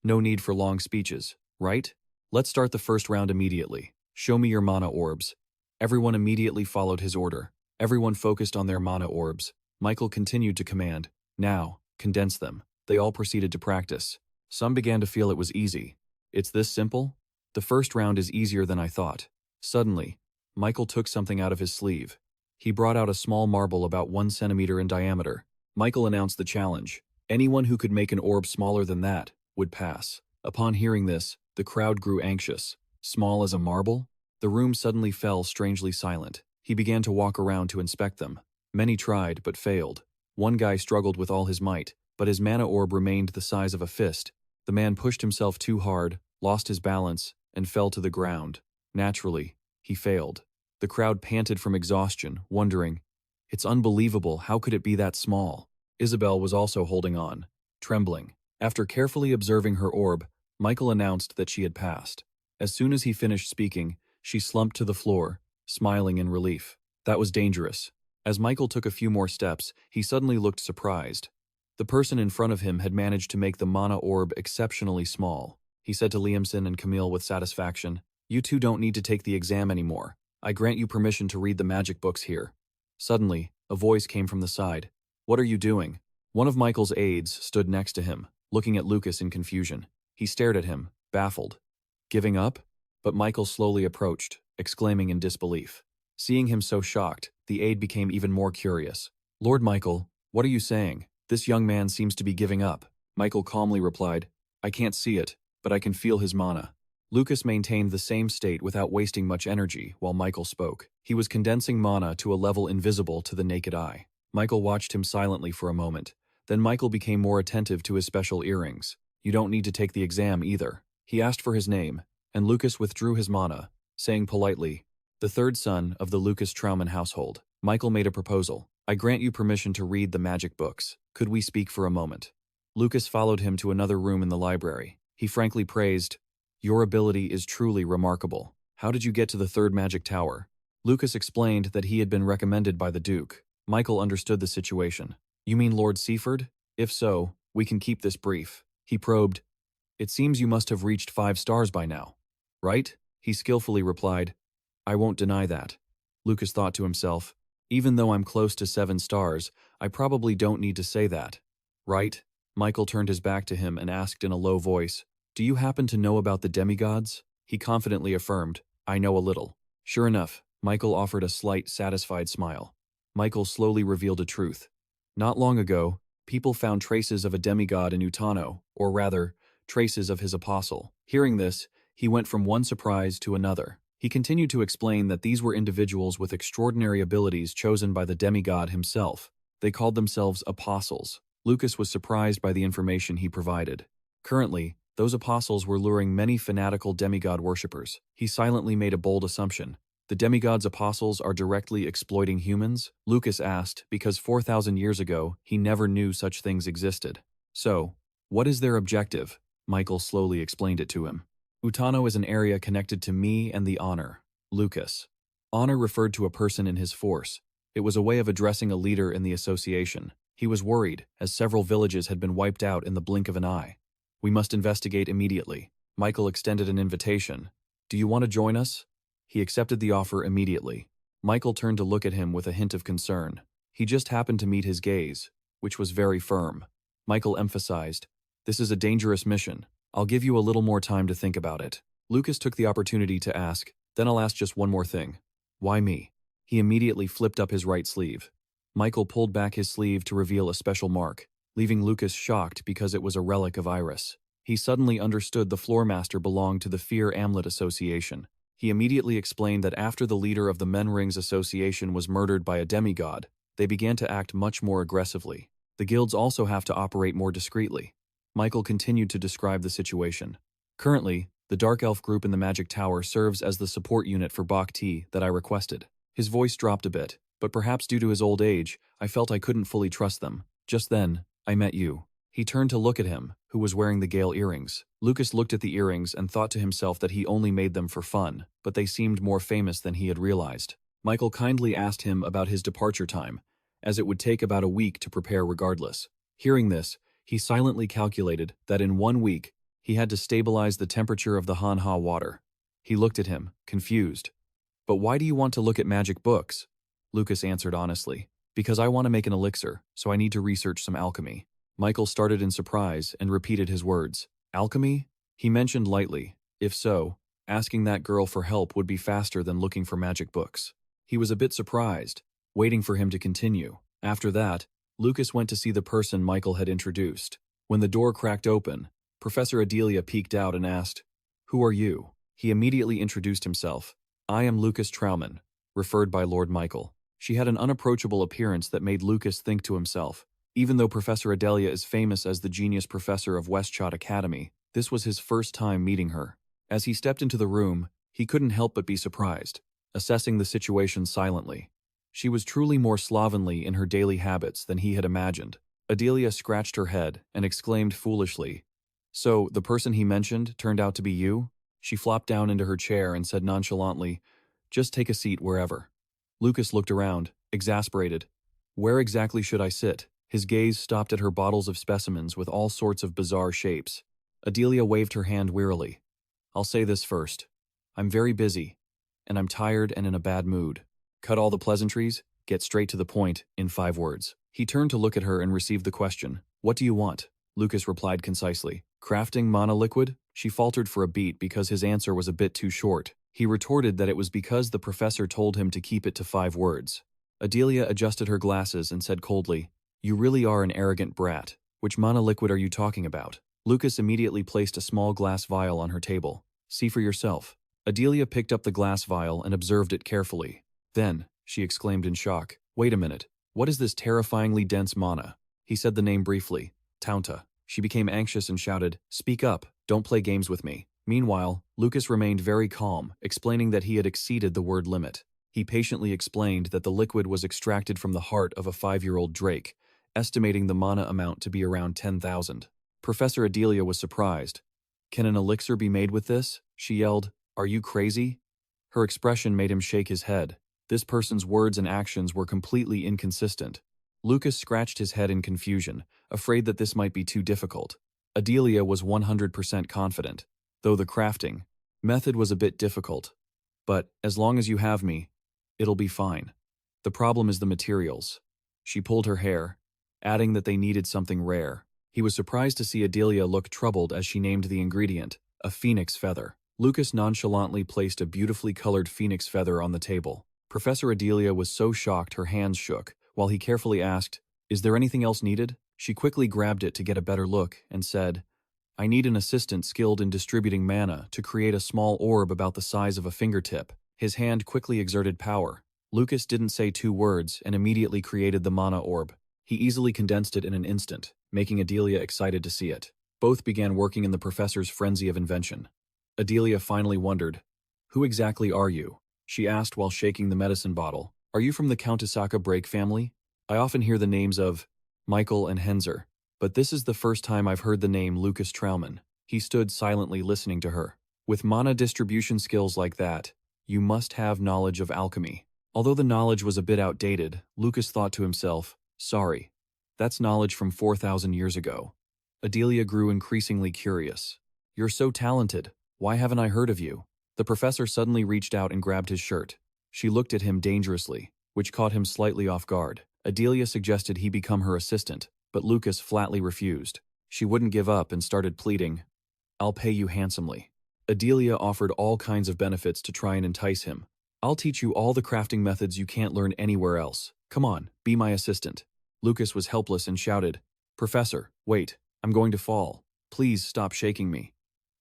"No need for long speeches, right? Let's start the first round immediately. Show me your mana orbs." Everyone immediately followed his order. Everyone focused on their mana orbs. Michael continued to command, "Now, condense them." They all proceeded to practice. Some began to feel it was easy. "It's this simple? The first round is easier than I thought." Suddenly, Michael took something out of his sleeve. He brought out a small marble about 1 centimeter in diameter. Michael announced the challenge. Anyone who could make an orb smaller than that would pass. Upon hearing this, the crowd grew anxious. Small as a marble? The room suddenly fell strangely silent. He began to walk around to inspect them. Many tried, but failed. One guy struggled with all his might, but his mana orb remained the size of a fist. The man pushed himself too hard, lost his balance, and fell to the ground. Naturally, he failed. The crowd panted from exhaustion, wondering, "It's unbelievable, how could it be that small?" Isabel was also holding on, trembling. After carefully observing her orb, Michael announced that she had passed. As soon as he finished speaking, she slumped to the floor, smiling in relief. That was dangerous. As Michael took a few more steps, he suddenly looked surprised. The person in front of him had managed to make the mana orb exceptionally small. He said to Liamson and Camille with satisfaction, "You two don't need to take the exam anymore. I grant you permission to read the magic books here." Suddenly, a voice came from the side. "What are you doing?" One of Michael's aides stood next to him, looking at Lucas in confusion. He stared at him, baffled. "Giving up?" But Michael slowly approached, exclaiming in disbelief. Seeing him so shocked, the aide became even more curious. "Lord Michael, what are you saying? This young man seems to be giving up." Michael calmly replied, I can't see it, but I can feel his mana. Lucas maintained the same state without wasting much energy while Michael spoke. He was condensing mana to a level invisible to the naked eye. Michael watched him silently for a moment. Then Michael became more attentive to his special earrings. You don't need to take the exam either. He asked for his name, and Lucas withdrew his mana, saying politely, the third son of the Lucas Trauman household. Michael made a proposal. I grant you permission to read the magic books. Could we speak for a moment? Lucas followed him to another room in the library. He frankly praised, your ability is truly remarkable. How did you get to the third magic tower? Lucas explained that he had been recommended by the Duke. Michael understood the situation. You mean Lord Seaford? If so, we can keep this brief. He probed. It seems you must have reached 5 stars by now. Right? He skillfully replied. I won't deny that. Lucas thought to himself, even though I'm close to 7 stars, I probably don't need to say that. Right? Michael turned his back to him and asked in a low voice, do you happen to know about the demigods? He confidently affirmed, I know a little. Sure enough, Michael offered a slight, satisfied smile. Michael slowly revealed a truth. Not long ago, people found traces of a demigod in Utano, or rather, traces of his apostle. Hearing this, he went from one surprise to another. He continued to explain that these were individuals with extraordinary abilities chosen by the demigod himself. They called themselves apostles. Lucas was surprised by the information he provided. Currently, those apostles were luring many fanatical demigod worshippers. He silently made a bold assumption. The demigod's apostles are directly exploiting humans? Lucas asked, because 4,000 years ago, he never knew such things existed. So, what is their objective? Michael slowly explained it to him. Utano is an area connected to me and the honor. Lucas. Honor referred to a person in his force. It was a way of addressing a leader in the association. He was worried, as several villages had been wiped out in the blink of an eye. We must investigate immediately. Michael extended an invitation. Do you want to join us? He accepted the offer immediately. Michael turned to look at him with a hint of concern. He just happened to meet his gaze, which was very firm. Michael emphasized, this is a dangerous mission. I'll give you a little more time to think about it. Lucas took the opportunity to ask, then I'll ask just one more thing. Why me? He immediately flipped up his right sleeve. Michael pulled back his sleeve to reveal a special mark, leaving Lucas shocked because it was a relic of Iris. He suddenly understood the floormaster belonged to the Fear Amulet Association. He immediately explained that after the leader of the Men Rings Association was murdered by a demigod, they began to act much more aggressively. The guilds also have to operate more discreetly. Michael continued to describe the situation. Currently, the Dark Elf group in the Magic Tower serves as the support unit for Bhakti that I requested. His voice dropped a bit, but perhaps due to his old age, I felt I couldn't fully trust them. Just then, I met you. He turned to look at him, who was wearing the Gale earrings. Lucas looked at the earrings and thought to himself that he only made them for fun, but they seemed more famous than he had realized. Michael kindly asked him about his departure time, as it would take about a week to prepare regardless. Hearing this, he silently calculated that in 1 week, he had to stabilize the temperature of the Manhwa water. He looked at him, confused. But why do you want to look at magic books? Lucas answered honestly. Because I want to make an elixir, so I need to research some alchemy. Michael started in surprise and repeated his words. Alchemy? He mentioned lightly. If so, asking that girl for help would be faster than looking for magic books. He was a bit surprised, waiting for him to continue. After that, Lucas went to see the person Michael had introduced. When the door cracked open, Professor Adelia peeked out and asked, Who are you? He immediately introduced himself. I am Lucas Trauman, referred by Lord Michael. She had an unapproachable appearance that made Lucas think to himself. Even though Professor Adelia is famous as the genius professor of Westwood Academy, this was his first time meeting her. As he stepped into the room, he couldn't help but be surprised, assessing the situation silently. She was truly more slovenly in her daily habits than he had imagined. Adelia scratched her head and exclaimed foolishly, So, the person he mentioned turned out to be you? She flopped down into her chair and said nonchalantly, Just take a seat wherever. Lucas looked around, exasperated. Where exactly should I sit? His gaze stopped at her bottles of specimens with all sorts of bizarre shapes. Adelia waved her hand wearily. I'll say this first. I'm very busy, and I'm tired and in a bad mood. Cut all the pleasantries, get straight to the point, in 5 words. He turned to look at her and received the question. What do you want? Lucas replied concisely. Crafting mana liquid? She faltered for a beat because his answer was a bit too short. He retorted that it was because the professor told him to keep it to 5 words. Adelia adjusted her glasses and said coldly, You really are an arrogant brat. Which mana liquid are you talking about? Lucas immediately placed a small glass vial on her table. See for yourself. Adelia picked up the glass vial and observed it carefully. Then, she exclaimed in shock, wait a minute, what is this terrifyingly dense mana? He said the name briefly, Taunta. She became anxious and shouted, speak up, don't play games with me. Meanwhile, Lucas remained very calm, explaining that he had exceeded the word limit. He patiently explained that the liquid was extracted from the heart of a 5-year-old drake, estimating the mana amount to be around 10,000. Professor Adelia was surprised. Can an elixir be made with this? She yelled. Are you crazy? Her expression made him shake his head. This person's words and actions were completely inconsistent. Lucas scratched his head in confusion, afraid that this might be too difficult. Adelia was 100% confident, though the crafting method was a bit difficult. But, as long as you have me, it'll be fine. The problem is the materials. She pulled her hair, adding that they needed something rare. He was surprised to see Adelia look troubled as she named the ingredient, a phoenix feather. Lucas nonchalantly placed a beautifully colored phoenix feather on the table. Professor Adelia was so shocked her hands shook, while he carefully asked, is there anything else needed? She quickly grabbed it to get a better look and said, I need an assistant skilled in distributing mana to create a small orb about the size of a fingertip. His hand quickly exerted power. Lucas didn't say 2 words and immediately created the mana orb. He easily condensed it in an instant, making Adelia excited to see it. Both began working in the professor's frenzy of invention. Adelia finally wondered, who exactly are you? She asked while shaking the medicine bottle. Are you from the Countessaka Brake family? I often hear the names of Michael and Henzer, but this is the first time I've heard the name Lucas Trauman. He stood silently listening to her. With mana distribution skills like that, you must have knowledge of alchemy. Although the knowledge was a bit outdated, Lucas thought to himself, sorry, that's knowledge from 4,000 years ago. Adelia grew increasingly curious. You're so talented. Why haven't I heard of you? The professor suddenly reached out and grabbed his shirt. She looked at him dangerously, which caught him slightly off guard. Adelia suggested he become her assistant, but Lucas flatly refused. She wouldn't give up and started pleading, I'll pay you handsomely. Adelia offered all kinds of benefits to try and entice him. I'll teach you all the crafting methods you can't learn anywhere else. Come on, be my assistant. Lucas was helpless and shouted, Professor, wait, I'm going to fall. Please stop shaking me.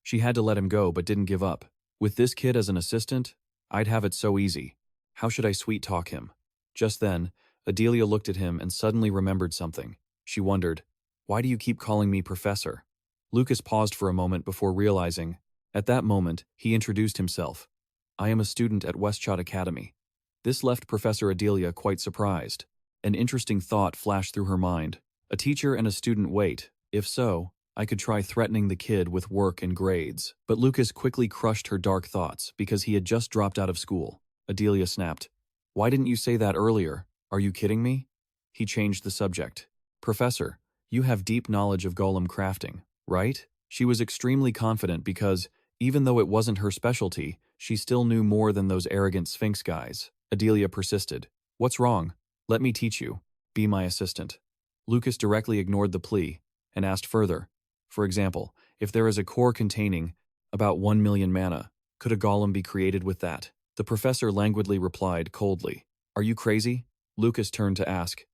She had to let him go but didn't give up. With this kid as an assistant, I'd have it so easy. How should I sweet-talk him? Just then, Adelia looked at him and suddenly remembered something. She wondered, why do you keep calling me Professor? Lucas paused for a moment before realizing. At that moment, he introduced himself. I am a student at Westwood Academy. This left Professor Adelia quite surprised. An interesting thought flashed through her mind. A teacher and a student wait. If so, I could try threatening the kid with work and grades. But Lucas quickly crushed her dark thoughts because he had just dropped out of school. Adelia snapped. Why didn't you say that earlier? Are you kidding me? He changed the subject. Professor, you have deep knowledge of golem crafting, right? She was extremely confident because, even though it wasn't her specialty, she still knew more than those arrogant Sphinx guys. Adelia persisted. What's wrong? Let me teach you. Be my assistant. Lucas directly ignored the plea and asked further. For example, if there is a core containing about 1 million mana, could a golem be created with that? The professor languidly replied coldly. Are you crazy? Lucas turned to ask.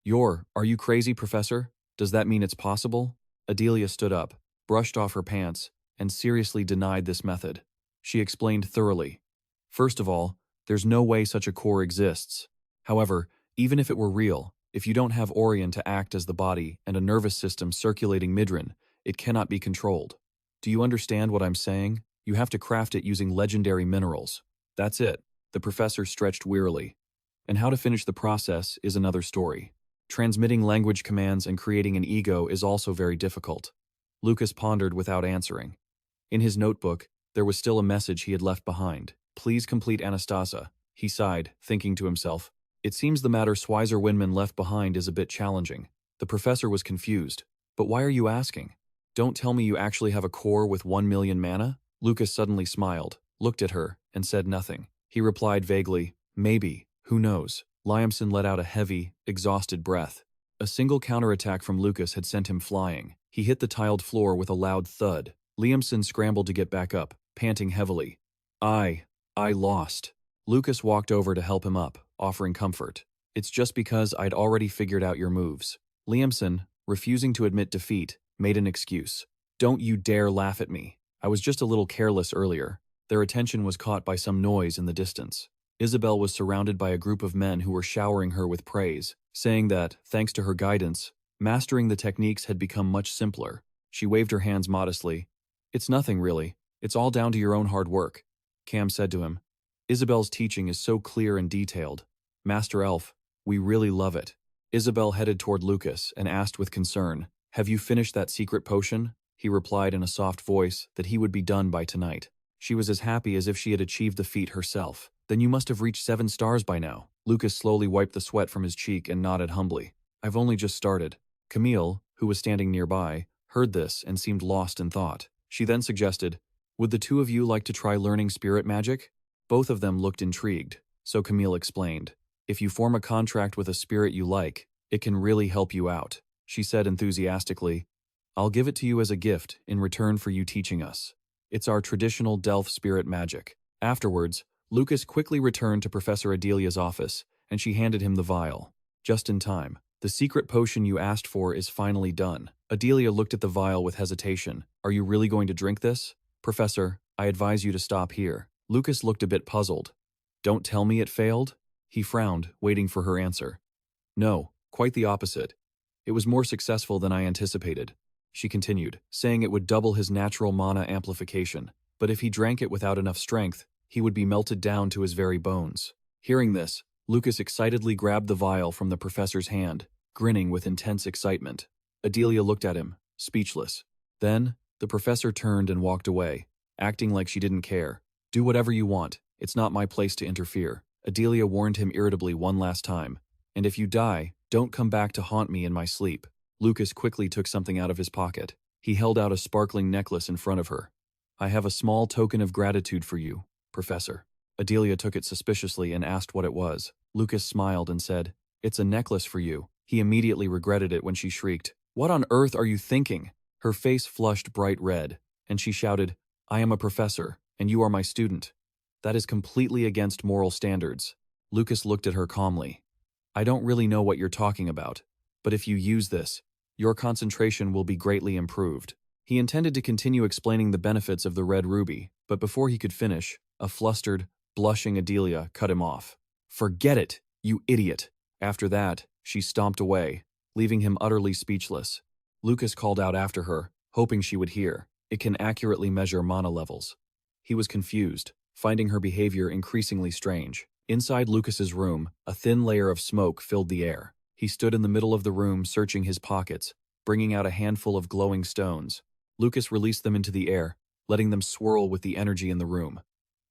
Are you crazy, Professor? Does that mean it's possible? Adelia stood up, brushed off her pants, and seriously denied this method. She explained thoroughly. First of all, there's no way such a core exists. However, even if it were real, if you don't have Orion to act as the body and a nervous system circulating midrin, it cannot be controlled. Do you understand what I'm saying? You have to craft it using legendary minerals. That's it. The professor stretched wearily. And how to finish the process is another story. Transmitting language commands and creating an ego is also very difficult. Lucas pondered without answering. In his notebook, there was still a message he had left behind. Please complete Anastasia. He sighed, thinking to himself. It seems the matter Schweizer Winman left behind is a bit challenging. The professor was confused. But why are you asking? Don't tell me you actually have a core with 1 million mana? Lucas suddenly smiled, looked at her, and said nothing. He replied vaguely, maybe, who knows? Liamson let out a heavy, exhausted breath. A single counterattack from Lucas had sent him flying. He hit the tiled floor with a loud thud. Liamson scrambled to get back up, panting heavily. I lost. Lucas walked over to help him up, offering comfort. It's just because I'd already figured out your moves. Liamson, refusing to admit defeat, made an excuse. Don't you dare laugh at me. I was just a little careless earlier. Their attention was caught by some noise in the distance. Isabel was surrounded by a group of men who were showering her with praise, saying that, thanks to her guidance, mastering the techniques had become much simpler. She waved her hands modestly. It's nothing, really. It's all down to your own hard work, Cam said to him. Isabel's teaching is so clear and detailed. Master Elf, we really love it. Isabel headed toward Lucas and asked with concern, Have you finished that secret potion? He replied in a soft voice that he would be done by tonight. She was as happy as if she had achieved the feat herself. Then you must have reached 7 stars by now. Lucas slowly wiped the sweat from his cheek and nodded humbly. I've only just started. Camille, who was standing nearby, heard this and seemed lost in thought. She then suggested, Would the two of you like to try learning spirit magic? Both of them looked intrigued, so Camille explained, If you form a contract with a spirit you like, it can really help you out. She said enthusiastically, I'll give it to you as a gift in return for you teaching us. It's our traditional Delph spirit magic. Afterwards, Lucas quickly returned to Professor Adelia's office, and she handed him the vial. Just in time. The secret potion you asked for is finally done. Adelia looked at the vial with hesitation. Are you really going to drink this? Professor, I advise you to stop here. Lucas looked a bit puzzled. Don't tell me it failed? He frowned, waiting for her answer. No, quite the opposite. It was more successful than I anticipated. She continued, saying it would double his natural mana amplification, but if he drank it without enough strength, he would be melted down to his very bones. Hearing this, Lucas excitedly grabbed the vial from the professor's hand, grinning with intense excitement. Adelia looked at him, speechless. Then, the professor turned and walked away, acting like she didn't care. Do whatever you want, it's not my place to interfere. Adelia warned him irritably one last time. And if you die, don't come back to haunt me in my sleep. Lucas quickly took something out of his pocket. He held out a sparkling necklace in front of her. I have a small token of gratitude for you, Professor. Adelia took it suspiciously and asked what it was. Lucas smiled and said, It's a necklace for you. He immediately regretted it when she shrieked, What on earth are you thinking? Her face flushed bright red, and she shouted, I am a professor, and you are my student. That is completely against moral standards. Lucas looked at her calmly. I don't really know what you're talking about, but if you use this, your concentration will be greatly improved. He intended to continue explaining the benefits of the red ruby, but before he could finish, a flustered, blushing Adelia cut him off. Forget it, you idiot. After that, she stomped away, leaving him utterly speechless. Lucas called out after her, hoping she would hear. It can accurately measure mana levels. He was confused, finding her behavior increasingly strange. Inside Lucas's room, a thin layer of smoke filled the air. He stood in the middle of the room searching his pockets, bringing out a handful of glowing stones. Lucas released them into the air, letting them swirl with the energy in the room.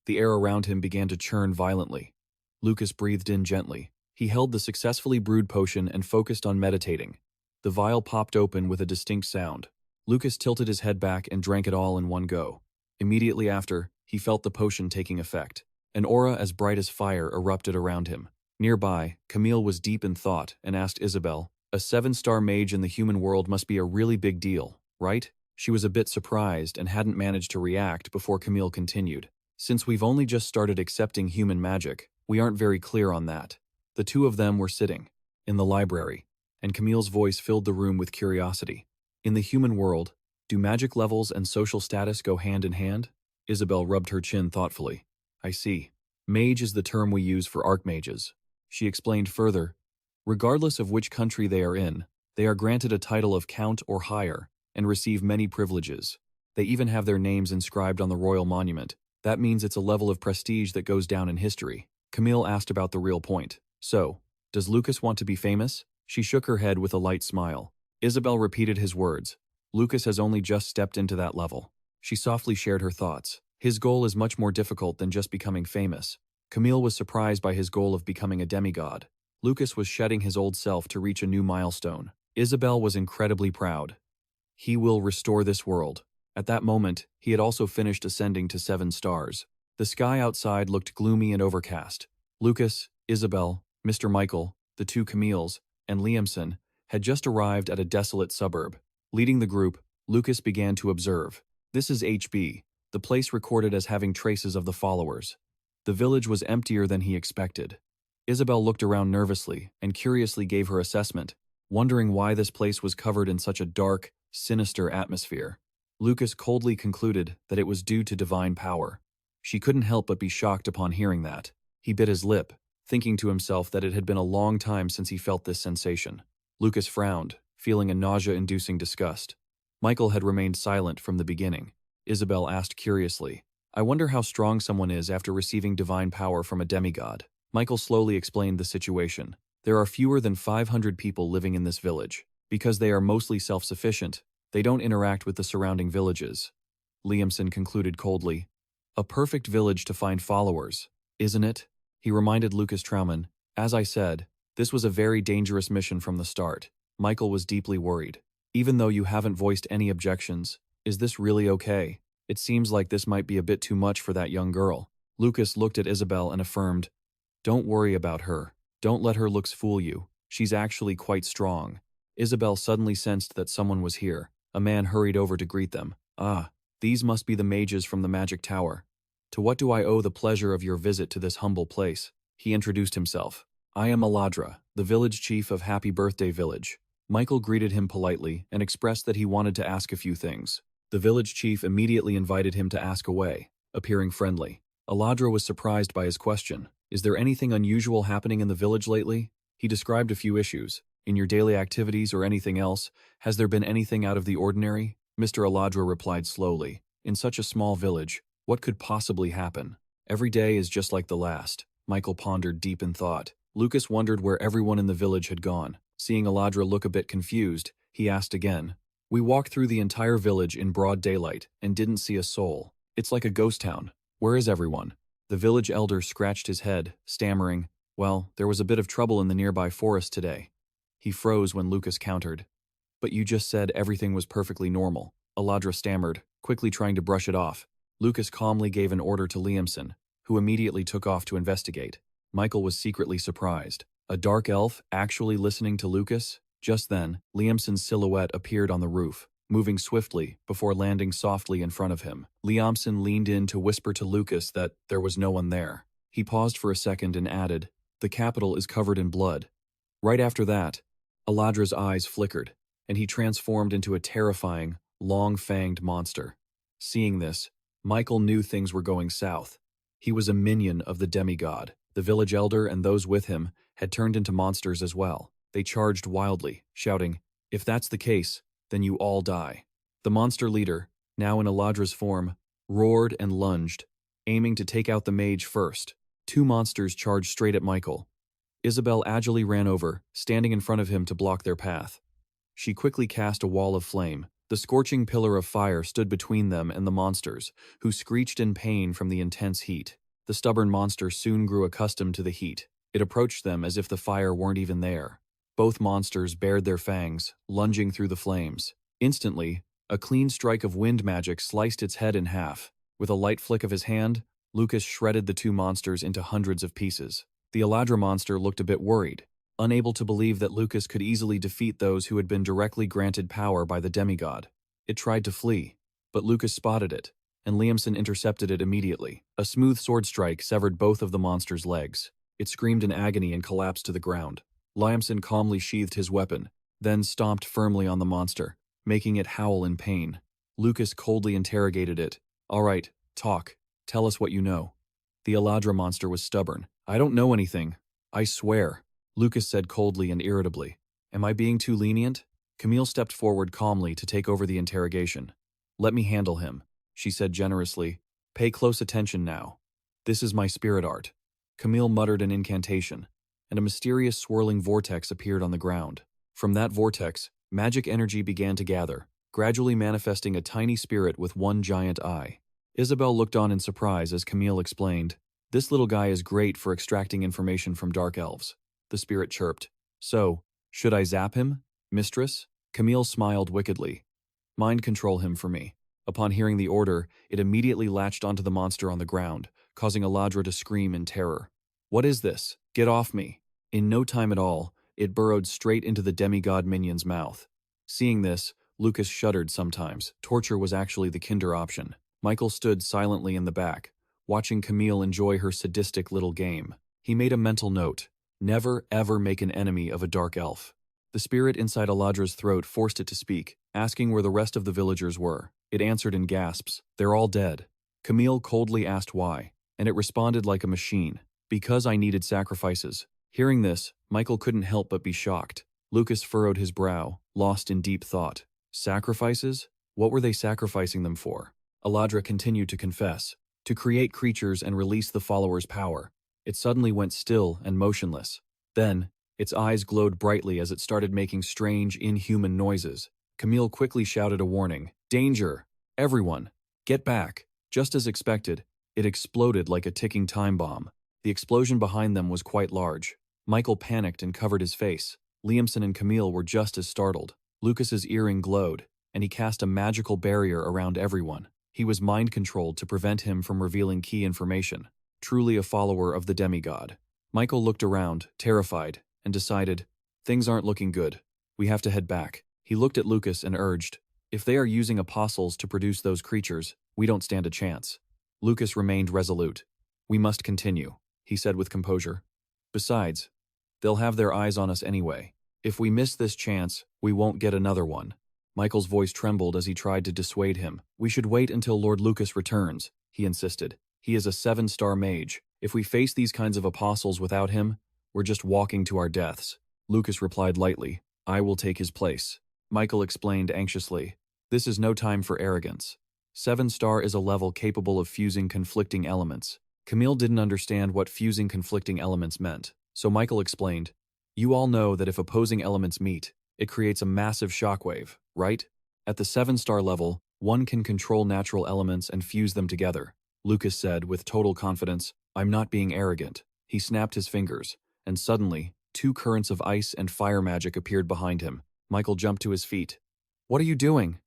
The air around him began to churn violently. Lucas breathed in gently. He held the successfully brewed potion and focused on meditating. The vial popped open with a distinct sound. Lucas tilted his head back and drank it all in one go. Immediately after, he felt the potion taking effect. An aura as bright as fire erupted around him. Nearby, Camille was deep in thought and asked Isabel, A 7-star mage in the human world must be a really big deal, right? She was a bit surprised and hadn't managed to react before Camille continued. Since we've only just started accepting human magic, we aren't very clear on that. The two of them were sitting in the library, and Camille's voice filled the room with curiosity. In the human world, do magic levels and social status go hand in hand? Isabel rubbed her chin thoughtfully. I see. Mage is the term we use for archmages. She explained further, regardless of which country they are in, they are granted a title of count or higher and receive many privileges. They even have their names inscribed on the royal monument. That means it's a level of prestige that goes down in history. Camille asked about the real point. So, does Lucas want to be famous? She shook her head with a light smile. Isabel repeated his words. Lucas has only just stepped into that level. She softly shared her thoughts. His goal is much more difficult than just becoming famous. Camille was surprised by his goal of becoming a demigod. Lucas was shedding his old self to reach a new milestone. Isabel was incredibly proud. He will restore this world. At that moment, he had also finished ascending to 7 stars. The sky outside looked gloomy and overcast. Lucas, Isabel, Mr. Michael, the 2 Camilles, and Liamson had just arrived at a desolate suburb. Leading the group, Lucas began to observe. This is HB, the place recorded as having traces of the followers. The village was emptier than he expected. Isabel looked around nervously and curiously gave her assessment, wondering why this place was covered in such a dark, sinister atmosphere. Lucas coldly concluded that it was due to divine power. She couldn't help but be shocked upon hearing that. He bit his lip, thinking to himself that it had been a long time since he felt this sensation. Lucas frowned, feeling a nausea-inducing disgust. Michael had remained silent from the beginning. Isabel asked curiously, "I wonder how strong someone is after receiving divine power from a demigod." Michael slowly explained the situation. There are fewer than 500 people living in this village. Because they are mostly self-sufficient, they don't interact with the surrounding villages. Liamson concluded coldly. A perfect village to find followers, isn't it? He reminded Lucas Trauman, "As I said, this was a very dangerous mission from the start." Michael was deeply worried. "Even though you haven't voiced any objections, is this really okay? It seems like this might be a bit too much for that young girl." Lucas looked at Isabel and affirmed, "Don't worry about her. Don't let her looks fool you. She's actually quite strong." Isabel suddenly sensed that someone was here. A man hurried over to greet them. "Ah, these must be the mages from the magic tower. To what do I owe the pleasure of your visit to this humble place?" He introduced himself. "I am Aladra, the village chief of Happy Birthday Village." Michael greeted him politely and expressed that he wanted to ask a few things. The village chief immediately invited him to ask away, appearing friendly. Aladra was surprised by his question. "Is there anything unusual happening in the village lately?" He described a few issues. "In your daily activities or anything else, has there been anything out of the ordinary?" Mr. Aladra replied slowly. "In such a small village, what could possibly happen? Every day is just like the last." Michael pondered deep in thought. Lucas wondered where everyone in the village had gone. Seeing Aladra look a bit confused, he asked again. "We walked through the entire village in broad daylight and didn't see a soul. It's like a ghost town. Where is everyone?" The village elder scratched his head, stammering, "Well, there was a bit of trouble in the nearby forest today." He froze when Lucas countered. "But you just said everything was perfectly normal." Aladra stammered, quickly trying to brush it off. Lucas calmly gave an order to Liamson, who immediately took off to investigate. Michael was secretly surprised. A dark elf actually listening to Lucas? Just then, Liamson's silhouette appeared on the roof, moving swiftly before landing softly in front of him. Liamson leaned in to whisper to Lucas that there was no one there. He paused for a second and added, "The capital is covered in blood." Right after that, Aladra's eyes flickered, and he transformed into a terrifying, long-fanged monster. Seeing this, Michael knew things were going south. He was a minion of the demigod. The village elder and those with him had turned into monsters as well. They charged wildly, shouting, "If that's the case, then you all die." The monster leader, now in Aladra's form, roared and lunged, aiming to take out the mage first. Two monsters charged straight at Michael. Isabel agilely ran over, standing in front of him to block their path. She quickly cast a wall of flame. The scorching pillar of fire stood between them and the monsters, who screeched in pain from the intense heat. The stubborn monster soon grew accustomed to the heat. It approached them as if the fire weren't even there. Both monsters bared their fangs, lunging through the flames. Instantly, a clean strike of wind magic sliced its head in half. With a light flick of his hand, Lucas shredded the two monsters into hundreds of pieces. The Aladra monster looked a bit worried, unable to believe that Lucas could easily defeat those who had been directly granted power by the demigod. It tried to flee, but Lucas spotted it, and Liamson intercepted it immediately. A smooth sword strike severed both of the monster's legs. It screamed in agony and collapsed to the ground. Liamson calmly sheathed his weapon, then stomped firmly on the monster, making it howl in pain. Lucas coldly interrogated it. "All right, talk. Tell us what you know." The Aladra monster was stubborn. "I don't know anything. I swear," Lucas said coldly and irritably. "Am I being too lenient?" Camille stepped forward calmly to take over the interrogation. "Let me handle him," she said generously. "Pay close attention now. This is my spirit art." Camille muttered an incantation, and a mysterious swirling vortex appeared on the ground. From that vortex, magic energy began to gather, gradually manifesting a tiny spirit with one giant eye. Isabel looked on in surprise as Camille explained, "This little guy is great for extracting information from dark elves." The spirit chirped. "So, should I zap him, mistress?" Camille smiled wickedly. "Mind control him for me." Upon hearing the order, it immediately latched onto the monster on the ground, causing Aladra to scream in terror. "What is this? Get off me!" In no time at all, it burrowed straight into the demigod minion's mouth. Seeing this, Lucas shuddered sometimes. Torture was actually the kinder option. Michael stood silently in the back, watching Camille enjoy her sadistic little game. He made a mental note. Never, ever make an enemy of a dark elf. The spirit inside Aladra's throat forced it to speak, asking where the rest of the villagers were. It answered in gasps. They're all dead. Camille coldly asked why, and it responded like a machine. Because I needed sacrifices. Hearing this, Michael couldn't help but be shocked. Lucas furrowed his brow, lost in deep thought. Sacrifices? What were they sacrificing them for? Aladra continued to confess. To create creatures and release the followers' power. It suddenly went still and motionless. Then, its eyes glowed brightly as it started making strange, inhuman noises. Camille quickly shouted a warning. Danger! Everyone! Get back! Just as expected, it exploded like a ticking time bomb. The explosion behind them was quite large. Michael panicked and covered his face. Liamson and Camille were just as startled. Lucas's earring glowed, and he cast a magical barrier around everyone. He was mind-controlled to prevent him from revealing key information. Truly a follower of the demigod. Michael looked around, terrified, and decided, things aren't looking good. We have to head back. He looked at Lucas and urged, if they are using apostles to produce those creatures, we don't stand a chance. Lucas remained resolute. We must continue, he said with composure. Besides, they'll have their eyes on us anyway. If we miss this chance, we won't get another one. Michael's voice trembled as he tried to dissuade him. We should wait until Lord Lucas returns, he insisted. He is a 7-star mage. If we face these kinds of apostles without him, we're just walking to our deaths. Lucas replied lightly, I will take his place. Michael explained anxiously, this is no time for arrogance. 7-star is a level capable of fusing conflicting elements. Camille didn't understand what fusing conflicting elements meant, so Michael explained, you all know that if opposing elements meet, it creates a massive shockwave, right? At the 7-star level, one can control natural elements and fuse them together. Lucas said with total confidence, I'm not being arrogant. He snapped his fingers, and suddenly, 2 currents of ice and fire magic appeared behind him. Michael jumped to his feet. What are you doing?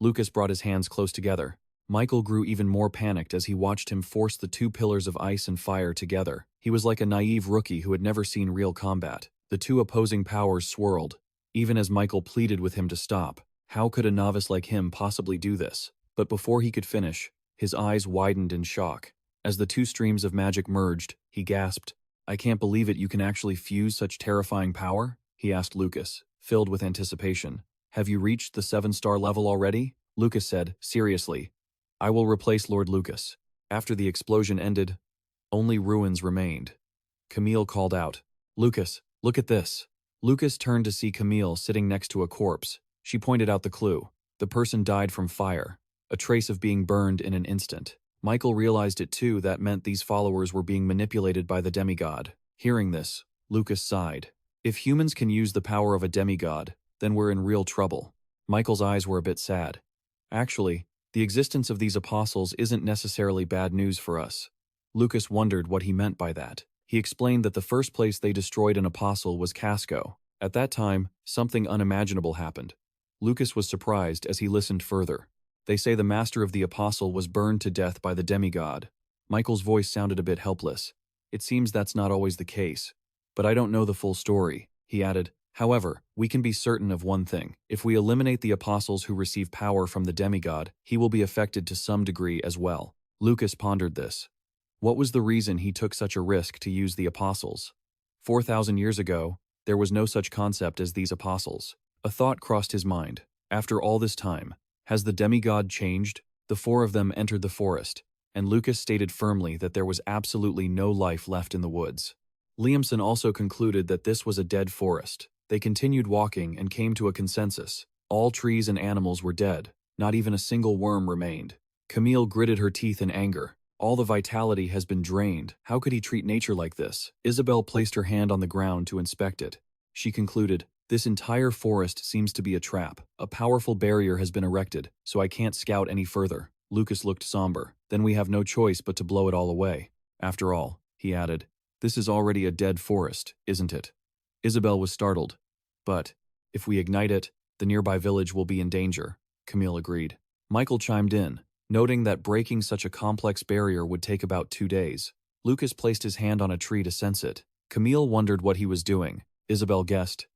Lucas brought his hands close together. Michael grew even more panicked as he watched him force the 2 pillars of ice and fire together. He was like a naive rookie who had never seen real combat. The 2 opposing powers swirled. Even as Michael pleaded with him to stop, how could a novice like him possibly do this? But before he could finish, his eyes widened in shock. As the 2 streams of magic merged, he gasped, I can't believe it, you can actually fuse such terrifying power? He asked Lucas, filled with anticipation. Have you reached the 7-star level already? Lucas said, seriously. I will replace Lord Lucas. After the explosion ended, only ruins remained. Camille called out, Lucas, look at this. Lucas turned to see Camille sitting next to a corpse. She pointed out the clue. The person died from fire, a trace of being burned in an instant. Michael realized it too, that meant these followers were being manipulated by the demigod. Hearing this, Lucas sighed. If humans can use the power of a demigod, then we're in real trouble. Michael's eyes were a bit sad. Actually, the existence of these apostles isn't necessarily bad news for us. Lucas wondered what he meant by that. He explained that the first place they destroyed an apostle was Casco. At that time, something unimaginable happened. Lucas was surprised as he listened further. They say the master of the apostle was burned to death by the demigod. Michael's voice sounded a bit helpless. It seems that's not always the case. But I don't know the full story, he added. However, we can be certain of one thing. If we eliminate the apostles who receive power from the demigod, he will be affected to some degree as well. Lucas pondered this. What was the reason he took such a risk to use the apostles? 4,000 years ago, there was no such concept as these apostles. A thought crossed his mind. After all this time, has the demigod changed? The 4 of them entered the forest, and Lucas stated firmly that there was absolutely no life left in the woods. Liamson also concluded that this was a dead forest. They continued walking and came to a consensus. All trees and animals were dead. Not even a single worm remained. Camille gritted her teeth in anger. All the vitality has been drained. How could he treat nature like this? Isabel placed her hand on the ground to inspect it. She concluded, this entire forest seems to be a trap. A powerful barrier has been erected, so I can't scout any further. Lucas looked somber. Then we have no choice but to blow it all away. After all, he added, this is already a dead forest, isn't it? Isabel was startled. But, if we ignite it, the nearby village will be in danger, Camille agreed. Michael chimed in, noting that breaking such a complex barrier would take about 2 days. Lucas placed his hand on a tree to sense it. Camille wondered what he was doing. Isabel guessed,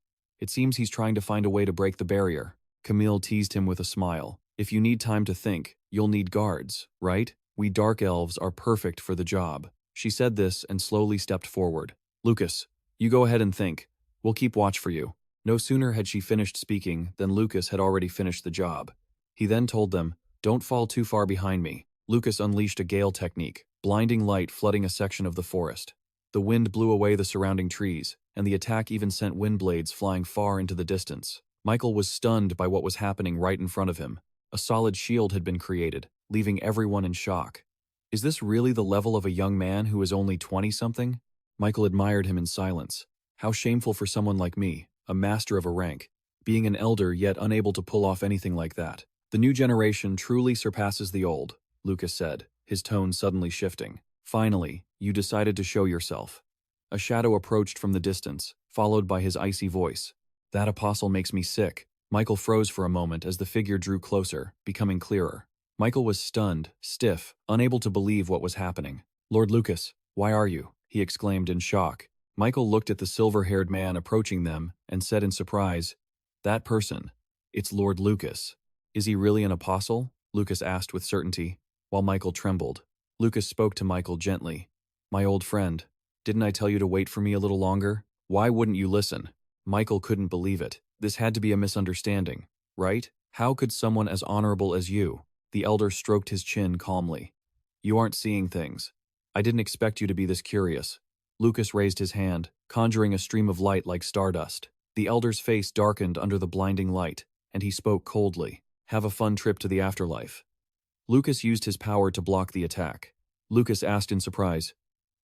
it seems he's trying to find a way to break the barrier. Camille teased him with a smile. If you need time to think, you'll need guards, right? We dark elves are perfect for the job. She said this and slowly stepped forward. Lucas, you go ahead and think. We'll keep watch for you. No sooner had she finished speaking than Lucas had already finished the job. He then told them, Don't fall too far behind me. Lucas unleashed a gale technique, blinding light flooding a section of the forest. The wind blew away the surrounding trees, and the attack even sent wind blades flying far into the distance. Michael was stunned by what was happening right in front of him. A solid shield had been created, leaving everyone in shock. Is this really the level of a young man who is only 20-something? Michael admired him in silence. How shameful for someone like me, a master of a rank, being an elder yet unable to pull off anything like that. The new generation truly surpasses the old, Lucas said, his tone suddenly shifting. Finally, you decided to show yourself. A shadow approached from the distance, followed by his icy voice. That apostle makes me sick. Michael froze for a moment as the figure drew closer, becoming clearer. Michael was stunned, stiff, unable to believe what was happening. Lord Lucas, why are you? He exclaimed in shock. Michael looked at the silver-haired man approaching them and said in surprise, that person, it's Lord Lucas. Is he really an apostle? Lucas asked with certainty, while Michael trembled. Lucas spoke to Michael gently. My old friend, didn't I tell you to wait for me a little longer? Why wouldn't you listen? Michael couldn't believe it. This had to be a misunderstanding, right? How could someone as honorable as you? The elder stroked his chin calmly. You aren't seeing things. I didn't expect you to be this curious. Lucas raised his hand, conjuring a stream of light like stardust. The elder's face darkened under the blinding light, and he spoke coldly. Have a fun trip to the afterlife. Lucas used his power to block the attack. Lucas asked in surprise,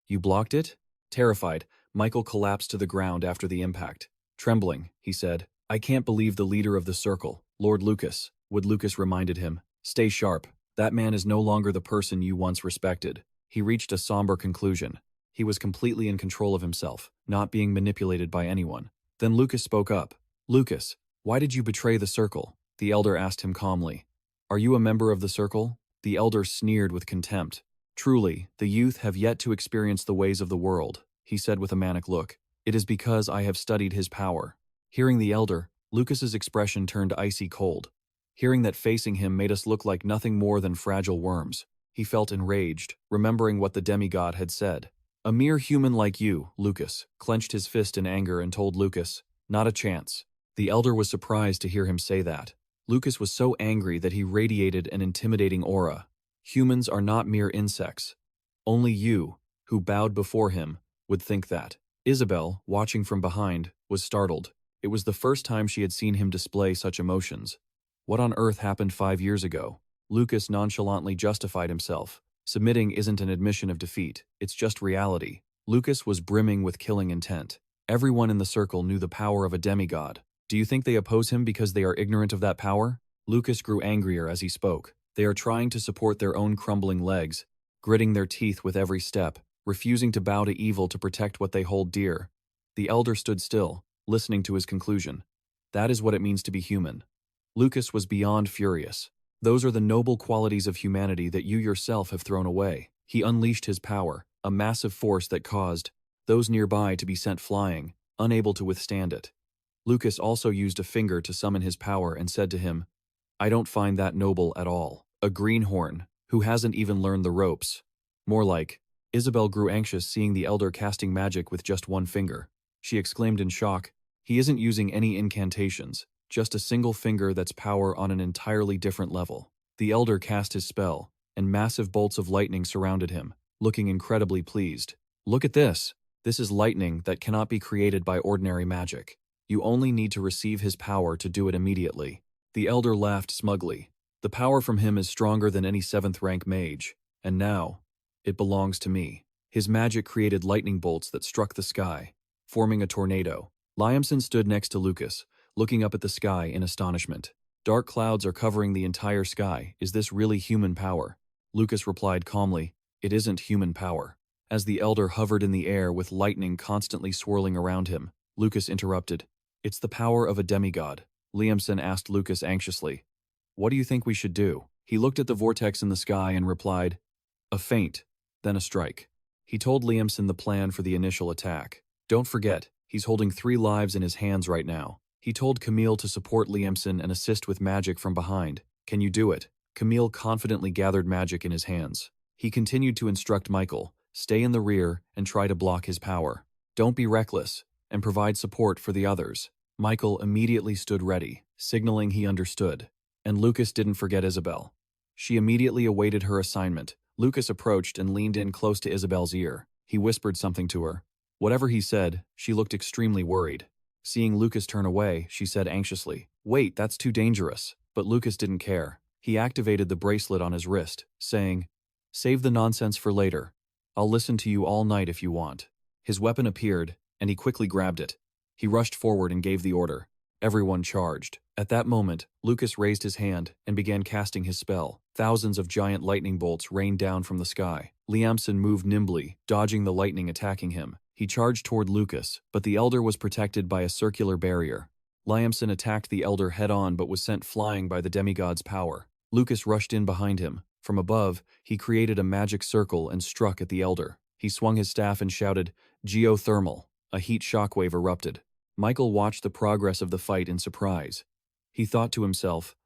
You blocked it? Terrified, Michael collapsed to the ground after the impact. Trembling, he said, I can't believe the leader of the circle, Lord Lucas, Wood Lucas reminded him. Stay sharp. That man is no longer the person you once respected. He reached a somber conclusion. He was completely in control of himself, not being manipulated by anyone. Then Lucas spoke up. Lucas, why did you betray the circle? The elder asked him calmly. Are you a member of the circle? The elder sneered with contempt. Truly, the youth have yet to experience the ways of the world, he said with a manic look. It is because I have studied his power. Hearing the elder, Lucas's expression turned icy cold. Hearing that facing him made us look like nothing more than fragile worms. He felt enraged, remembering what the demigod had said. A mere human like you, Lucas, clenched his fist in anger and told Lucas, not a chance. The elder was surprised to hear him say that. Lucas was so angry that he radiated an intimidating aura. Humans are not mere insects. Only you, who bowed before him, would think that. Isabel, watching from behind, was startled. It was the first time she had seen him display such emotions. What on earth happened 5 years ago? Lucas nonchalantly justified himself. Submitting isn't an admission of defeat, it's just reality. Lucas was brimming with killing intent. Everyone in the circle knew the power of a demigod. Do you think they oppose him because they are ignorant of that power? Lucas grew angrier as he spoke. They are trying to support their own crumbling legs, gritting their teeth with every step, refusing to bow to evil to protect what they hold dear. The elder stood still, listening to his conclusion. That is what it means to be human. Lucas was beyond furious. Those are the noble qualities of humanity that you yourself have thrown away. He unleashed his power, a massive force that caused those nearby to be sent flying, unable to withstand it. Lucas also used a finger to summon his power and said to him, I don't find that noble at all. A greenhorn, who hasn't even learned the ropes. More like, Isabel grew anxious seeing the elder casting magic with just one finger. She exclaimed in shock, he isn't using any incantations, just a single finger that's power on an entirely different level. The elder cast his spell, and massive bolts of lightning surrounded him, looking incredibly pleased. Look at this. This is lightning that cannot be created by ordinary magic. You only need to receive his power to do it immediately. The elder laughed smugly. The power from him is stronger than any 7th rank mage, and now, it belongs to me. His magic created lightning bolts that struck the sky, forming a tornado. Liamson stood next to Lucas, looking up at the sky in astonishment. Dark clouds are covering the entire sky. Is this really human power? Lucas replied calmly, it isn't human power. As the elder hovered in the air with lightning constantly swirling around him, Lucas interrupted. It's the power of a demigod. Liamson asked Lucas anxiously. What do you think we should do? He looked at the vortex in the sky and replied, a feint, then a strike. He told Liamson the plan for the initial attack. Don't forget, he's holding 3 lives in his hands right now. He told Camille to support Liamson and assist with magic from behind. Can you do it? Camille confidently gathered magic in his hands. He continued to instruct Michael, stay in the rear and try to block his power. Don't be reckless, and provide support for the others. Michael immediately stood ready, signaling he understood. And Lucas didn't forget Isabel. She immediately awaited her assignment. Lucas approached and leaned in close to Isabel's ear. He whispered something to her. Whatever he said, she looked extremely worried. Seeing Lucas turn away, she said anxiously, "Wait, that's too dangerous." But Lucas didn't care. He activated the bracelet on his wrist, saying, "Save the nonsense for later. I'll listen to you all night if you want." His weapon appeared, and he quickly grabbed it. He rushed forward and gave the order. Everyone charged. At that moment, Lucas raised his hand and began casting his spell. Thousands of giant lightning bolts rained down from the sky. Liamson moved nimbly, dodging the lightning attacking him. He charged toward Lucas, but the Elder was protected by a circular barrier. Liamson attacked the Elder head-on but was sent flying by the Demigod's power. Lucas rushed in behind him. From above, he created a magic circle and struck at the Elder. He swung his staff and shouted, "Geothermal." A heat shockwave erupted. Michael watched the progress of the fight in surprise. He thought to himself,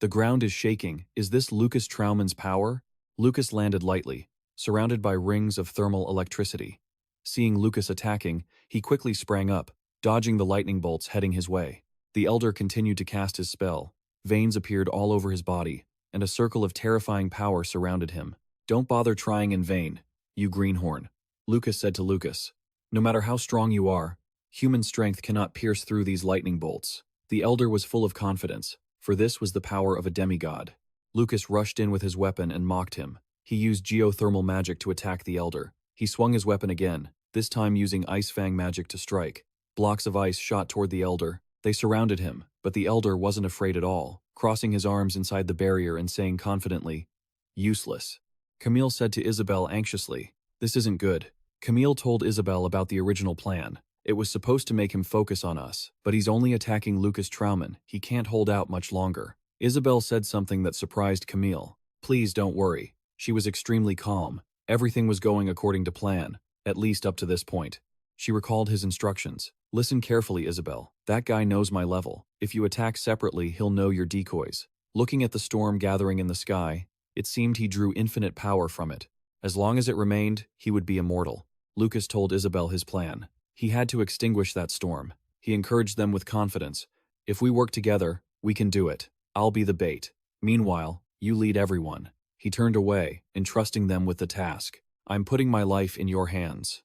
"The ground is shaking. Is this Lucas Traumann's power?" Lucas landed lightly, surrounded by rings of thermal electricity. Seeing Lucas attacking, he quickly sprang up, dodging the lightning bolts heading his way. The Elder continued to cast his spell. Veins appeared all over his body, and a circle of terrifying power surrounded him. "Don't bother trying in vain, you greenhorn," Lucas said to Lucas. "No matter how strong you are, human strength cannot pierce through these lightning bolts." The Elder was full of confidence, for this was the power of a demigod. Lucas rushed in with his weapon and mocked him. He used geothermal magic to attack the Elder. He swung his weapon again, this time using Ice Fang magic to strike. Blocks of ice shot toward the Elder. They surrounded him, but the Elder wasn't afraid at all, crossing his arms inside the barrier and saying confidently, "Useless." Camille said to Isabel anxiously, "This isn't good." Camille told Isabel about the original plan. It was supposed to make him focus on us, but he's only attacking Lucas Traumann. He can't hold out much longer. Isabel said something that surprised Camille. "Please don't worry." She was extremely calm. Everything was going according to plan, at least up to this point. She recalled his instructions. "Listen carefully, Isabel. That guy knows my level. If you attack separately, he'll know your decoys." Looking at the storm gathering in the sky, it seemed he drew infinite power from it. As long as it remained, he would be immortal. Lucas told Isabel his plan. He had to extinguish that storm. He encouraged them with confidence. "If we work together, we can do it. I'll be the bait. Meanwhile, you lead everyone." He turned away, entrusting them with the task. "I'm putting my life in your hands."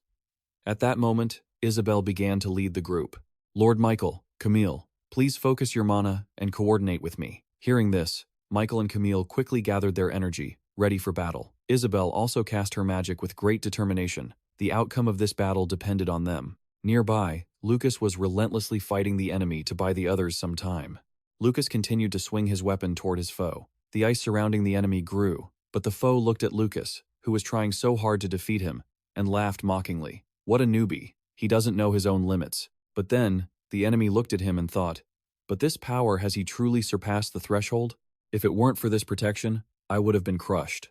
At that moment, Isabel began to lead the group. "Lord Michael, Camille, please focus your mana and coordinate with me." Hearing this, Michael and Camille quickly gathered their energy, ready for battle. Isabel also cast her magic with great determination. The outcome of this battle depended on them. Nearby, Lucas was relentlessly fighting the enemy to buy the others some time. Lucas continued to swing his weapon toward his foe. The ice surrounding the enemy grew, but the foe looked at Lucas, who was trying so hard to defeat him, and laughed mockingly. "What a newbie. He doesn't know his own limits." But then, the enemy looked at him and thought, "But this power, has he truly surpassed the threshold? If it weren't for this protection, I would have been crushed."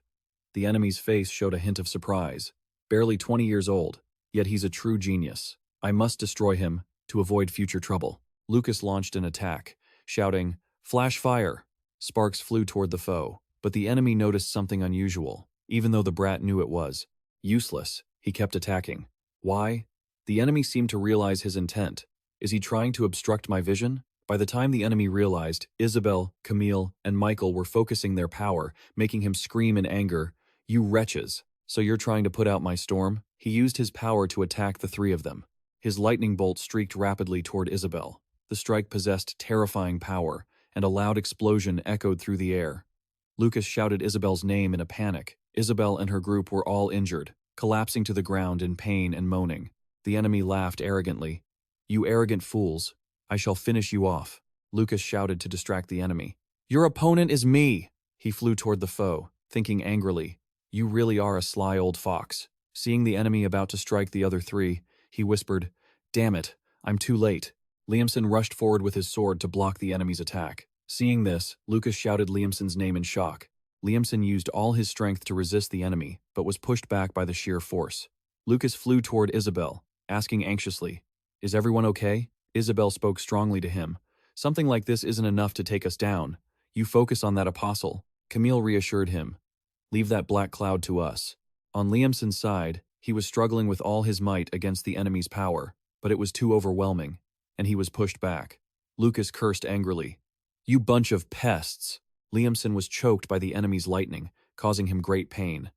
The enemy's face showed a hint of surprise. Barely 20 years old, yet he's a true genius. I must destroy him to avoid future trouble. Lucas launched an attack, shouting, "Flash fire!" Sparks flew toward the foe, but the enemy noticed something unusual, even though the brat knew it was. Useless, he kept attacking. Why? The enemy seemed to realize his intent. Is he trying to obstruct my vision? By the time the enemy realized, Isabel, Camille, and Michael were focusing their power, making him scream in anger, "You wretches! So you're trying to put out my storm?" He used his power to attack the three of them. His lightning bolt streaked rapidly toward Isabel. The strike possessed terrifying power, and a loud explosion echoed through the air. Lucas shouted Isabel's name in a panic. Isabel and her group were all injured, collapsing to the ground in pain and moaning. The enemy laughed arrogantly. "You arrogant fools, I shall finish you off." Lucas shouted to distract the enemy. "Your opponent is me!" He flew toward the foe, thinking angrily, "You really are a sly old fox." Seeing the enemy about to strike the other three, he whispered, "Damn it, I'm too late." Liamson rushed forward with his sword to block the enemy's attack. Seeing this, Lucas shouted Liamson's name in shock. Liamson used all his strength to resist the enemy, but was pushed back by the sheer force. Lucas flew toward Isabel, asking anxiously, "Is everyone okay?" Isabel spoke strongly to him. "Something like this isn't enough to take us down. You focus on that apostle." Camille reassured him. "Leave that black cloud to us." On Liamson's side, he was struggling with all his might against the enemy's power, but it was too overwhelming, and he was pushed back. Lucas cursed angrily. "You bunch of pests! Liamson was choked by the enemy's lightning, causing him great pain.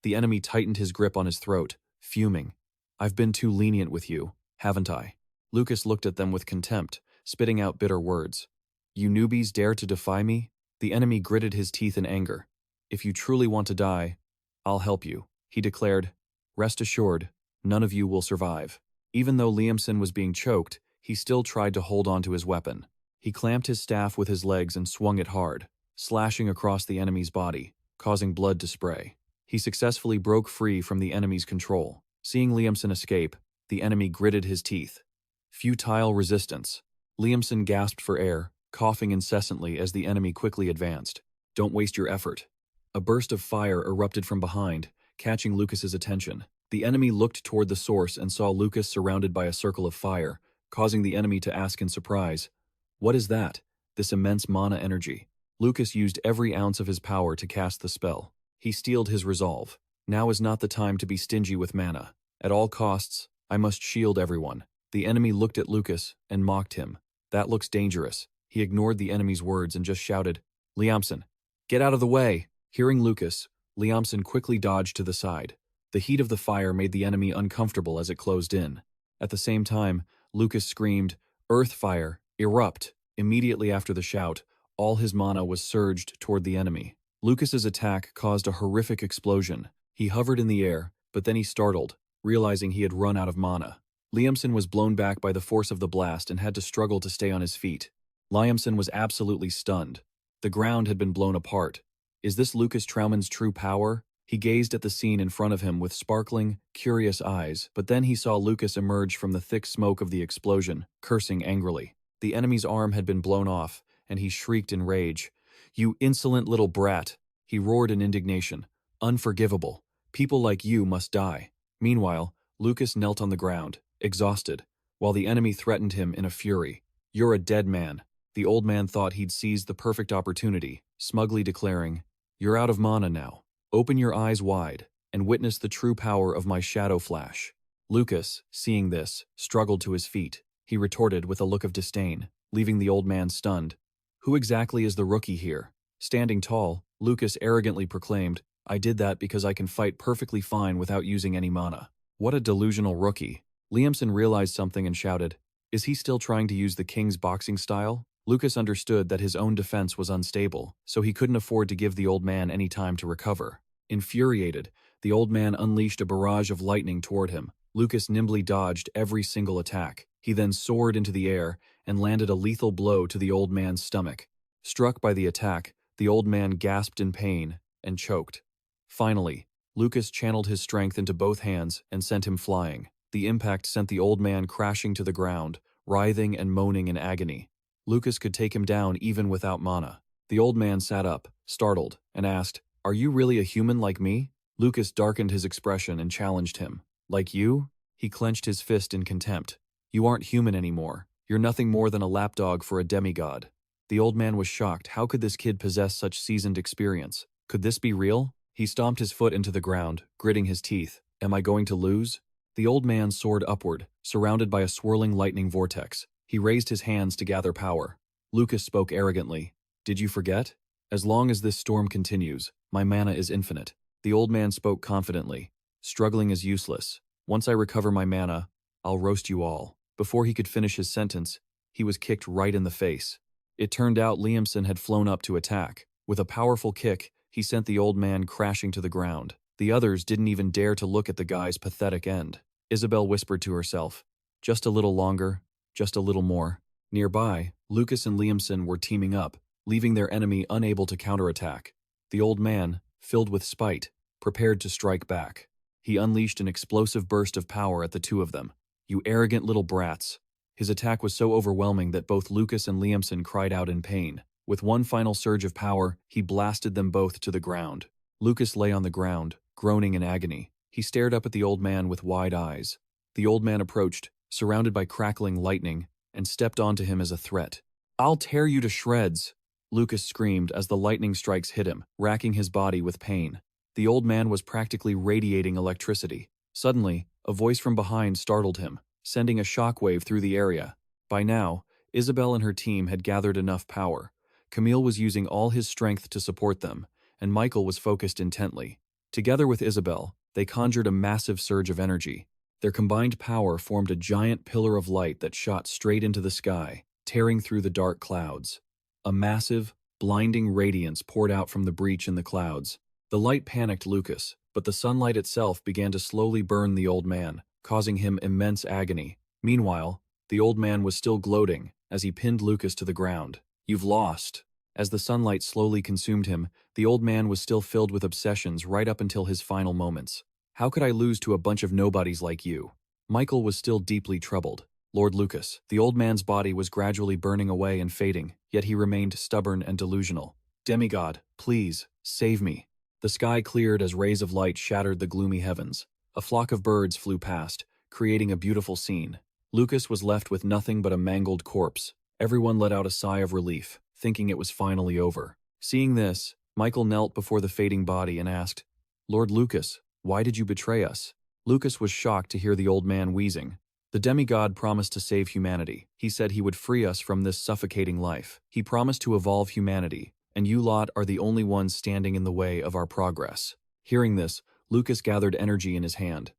The enemy tightened his grip on his throat, fuming. "I've been too lenient with you, haven't I?" Lucas looked at them with contempt, spitting out bitter words. "You newbies dare to defy me?" The enemy gritted his teeth in anger. "If you truly want to die, I'll help you," he declared. "Rest assured, none of you will survive." Even though Liamson was being choked, he still tried to hold on to his weapon. He clamped his staff with his legs and swung it hard, slashing across the enemy's body, causing blood to spray. He successfully broke free from the enemy's control. Seeing Liamson escape, the enemy gritted his teeth. Futile resistance. Liamson gasped for air, coughing incessantly as the enemy quickly advanced. "Don't waste your effort." A burst of fire erupted from behind, catching Lucas's attention. The enemy looked toward the source and saw Lucas surrounded by a circle of fire, causing the enemy to ask in surprise, "What is that? This immense mana energy?" Lucas used every ounce of his power to cast the spell. He steeled his resolve. Now is not the time to be stingy with mana. At all costs, I must shield everyone. The enemy looked at Lucas and mocked him. "That looks dangerous." He ignored the enemy's words and just shouted, "Liamson, get out of the way!" Hearing Lucas, Liamson quickly dodged to the side. The heat of the fire made the enemy uncomfortable as it closed in. At the same time, Lucas screamed, "Earth fire, erupt!" Immediately after the shout, all his mana was surged toward the enemy. Lucas's attack caused a horrific explosion. He hovered in the air, but then he startled, realizing he had run out of mana. Liamson was blown back by the force of the blast and had to struggle to stay on his feet. Liamson was absolutely stunned. The ground had been blown apart. Is this Lucas Traumann's true power? He gazed at the scene in front of him with sparkling, curious eyes, but then he saw Lucas emerge from the thick smoke of the explosion, cursing angrily. The enemy's arm had been blown off, and he shrieked in rage. "You insolent little brat!" He roared in indignation. "Unforgivable. People like you must die." Meanwhile, Lucas knelt on the ground, exhausted, while the enemy threatened him in a fury. "You're a dead man." The old man thought he'd seized the perfect opportunity, smugly declaring, "You're out of mana now. Open your eyes wide, and witness the true power of my shadow flash." Lucas, seeing this, struggled to his feet. He retorted with a look of disdain, leaving the old man stunned. "Who exactly is the rookie here?" Standing tall, Lucas arrogantly proclaimed, "I did that because I can fight perfectly fine without using any mana." What a delusional rookie. Liamson realized something and shouted, "Is he still trying to use the king's boxing style?" Lucas understood that his own defense was unstable, so he couldn't afford to give the old man any time to recover. Infuriated, the old man unleashed a barrage of lightning toward him. Lucas nimbly dodged every single attack. He then soared into the air and landed a lethal blow to the old man's stomach. Struck by the attack, the old man gasped in pain and choked. Finally, Lucas channeled his strength into both hands and sent him flying. The impact sent the old man crashing to the ground, writhing and moaning in agony. Lucas could take him down even without mana. The old man sat up, startled, and asked, "Are you really a human like me?" Lucas darkened his expression and challenged him. "Like you?" He clenched his fist in contempt. "You aren't human anymore. You're nothing more than a lapdog for a demigod." The old man was shocked. How could this kid possess such seasoned experience? Could this be real? He stomped his foot into the ground, gritting his teeth. "Am I going to lose?" The old man soared upward, surrounded by a swirling lightning vortex. He raised his hands to gather power. Lucas spoke arrogantly. "Did you forget? As long as this storm continues, my mana is infinite." The old man spoke confidently. "Struggling is useless. Once I recover my mana, I'll roast you all." Before he could finish his sentence, he was kicked right in the face. It turned out Liamson had flown up to attack. With a powerful kick, he sent the old man crashing to the ground. The others didn't even dare to look at the guy's pathetic end. Isabel whispered to herself, "Just a little longer, just a little more." Nearby, Lucas and Liamson were teaming up, leaving their enemy unable to counterattack. The old man, filled with spite, prepared to strike back. He unleashed an explosive burst of power at the two of them. "You arrogant little brats." His attack was so overwhelming that both Lucas and Liamson cried out in pain. With one final surge of power, he blasted them both to the ground. Lucas lay on the ground, groaning in agony. He stared up at the old man with wide eyes. The old man approached, surrounded by crackling lightning, and stepped onto him as a threat. "I'll tear you to shreds," Lucas screamed as the lightning strikes hit him, racking his body with pain. The old man was practically radiating electricity. Suddenly, a voice from behind startled him, sending a shockwave through the area. By now, Isabel and her team had gathered enough power. Camille was using all his strength to support them, and Michael was focused intently. Together with Isabel, they conjured a massive surge of energy. Their combined power formed a giant pillar of light that shot straight into the sky, tearing through the dark clouds. A massive, blinding radiance poured out from the breach in the clouds. The light panicked Lucas, but the sunlight itself began to slowly burn the old man, causing him immense agony. Meanwhile, the old man was still gloating as he pinned Lucas to the ground. "You've lost." As the sunlight slowly consumed him, the old man was still filled with obsessions right up until his final moments. "How could I lose to a bunch of nobodies like you?" Michael was still deeply troubled. "Lord Lucas." The old man's body was gradually burning away and fading, yet he remained stubborn and delusional. "Demigod, please, save me." The sky cleared as rays of light shattered the gloomy heavens. A flock of birds flew past, creating a beautiful scene. Lucas was left with nothing but a mangled corpse. Everyone let out a sigh of relief, thinking it was finally over. Seeing this, Michael knelt before the fading body and asked, "Lord Lucas, why did you betray us?" Lucas was shocked to hear the old man wheezing. "The demigod promised to save humanity. He said he would free us from this suffocating life. He promised to evolve humanity, and you lot are the only ones standing in the way of our progress." Hearing this, Lucas gathered energy in his hand.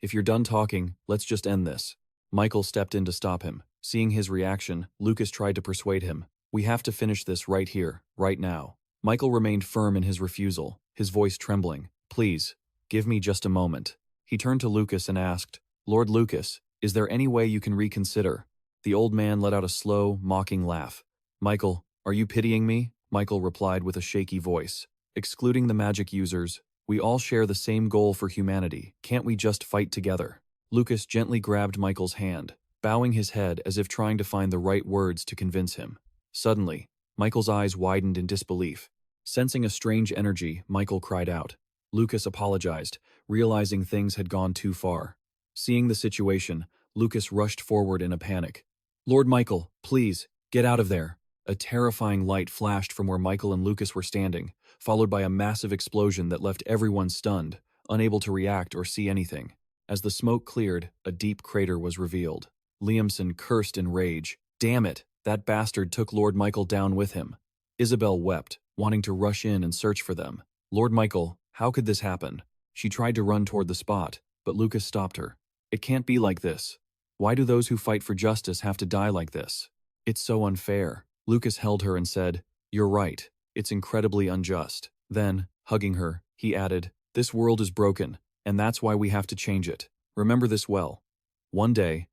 "If you're done talking, let's just end this." Michael stepped in to stop him. Seeing his reaction, Lucas tried to persuade him. "We have to finish this right here, right now." Michael remained firm in his refusal, his voice trembling. "Please, give me just a moment." He turned to Lucas and asked, "Lord Lucas, is there any way you can reconsider?" The old man let out a slow, mocking laugh. "Michael, are you pitying me?" Michael replied with a shaky voice. "Excluding the magic users, we all share the same goal for humanity. Can't we just fight together?" Lucas gently grabbed Michael's hand, bowing his head as if trying to find the right words to convince him. Suddenly, Michael's eyes widened in disbelief. Sensing a strange energy, Michael cried out. Lucas apologized, realizing things had gone too far. Seeing the situation, Lucas rushed forward in a panic. "Lord Michael, please, get out of there." A terrifying light flashed from where Michael and Lucas were standing, followed by a massive explosion that left everyone stunned, unable to react or see anything. As the smoke cleared, a deep crater was revealed. Liamson cursed in rage. "Damn it, that bastard took Lord Michael down with him." Isabel wept, wanting to rush in and search for them. "Lord Michael, how could this happen?" She tried to run toward the spot, but Lucas stopped her. "It can't be like this. Why do those who fight for justice have to die like this? It's so unfair." Lucas held her and said, "You're right. It's incredibly unjust." Then, hugging her, he added, "This world is broken, and that's why we have to change it. Remember this well. One day,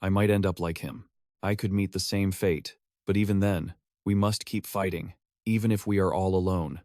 I might end up like him. I could meet the same fate, but even then, we must keep fighting, even if we are all alone."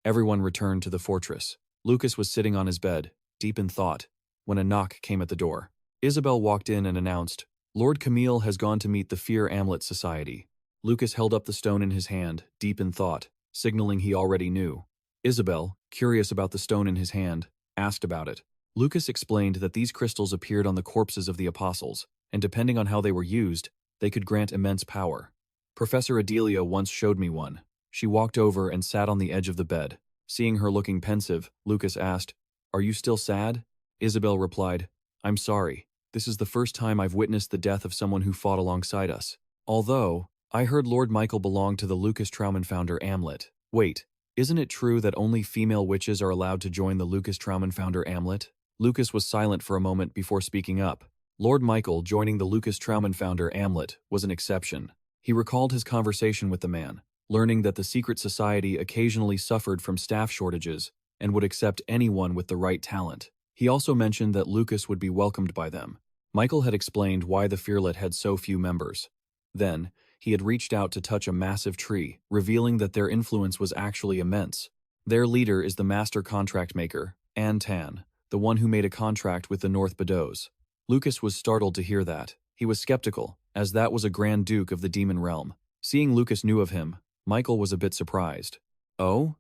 Everyone returned to the fortress. Lucas was sitting on his bed, deep in thought, when a knock came at the door. Isabel walked in and announced, "Lord Camille has gone to meet the Fear Amulet Society." Lucas held up the stone in his hand, deep in thought, signaling he already knew. Isabel, curious about the stone in his hand, asked about it. Lucas explained that these crystals appeared on the corpses of the apostles, and depending on how they were used, they could grant immense power. "Professor Adelia once showed me one." She walked over and sat on the edge of the bed. Seeing her looking pensive, Lucas asked, "Are you still sad?" Isabel replied, "I'm sorry. This is the first time I've witnessed the death of someone who fought alongside us. Although, I heard Lord Michael belonged to the Lucas Trauman founder Amulet. Wait, isn't it true that only female witches are allowed to join the Lucas Trauman founder Amulet?" Lucas was silent for a moment before speaking up. Lord Michael joining the Lucas Trauman founder Amulet was an exception. He recalled his conversation with the man, learning that the secret society occasionally suffered from staff shortages and would accept anyone with the right talent. He also mentioned that Lucas would be welcomed by them. Michael had explained why the Fearlet had so few members. Then, he had reached out to touch a massive tree, revealing that their influence was actually immense. Their leader is the master contract maker, Tan, the one who made a contract with the North Bedows. Lucas was startled to hear that. He was skeptical, as that was a Grand Duke of the Demon Realm. Seeing Lucas knew of him, Michael was a bit surprised. "Oh?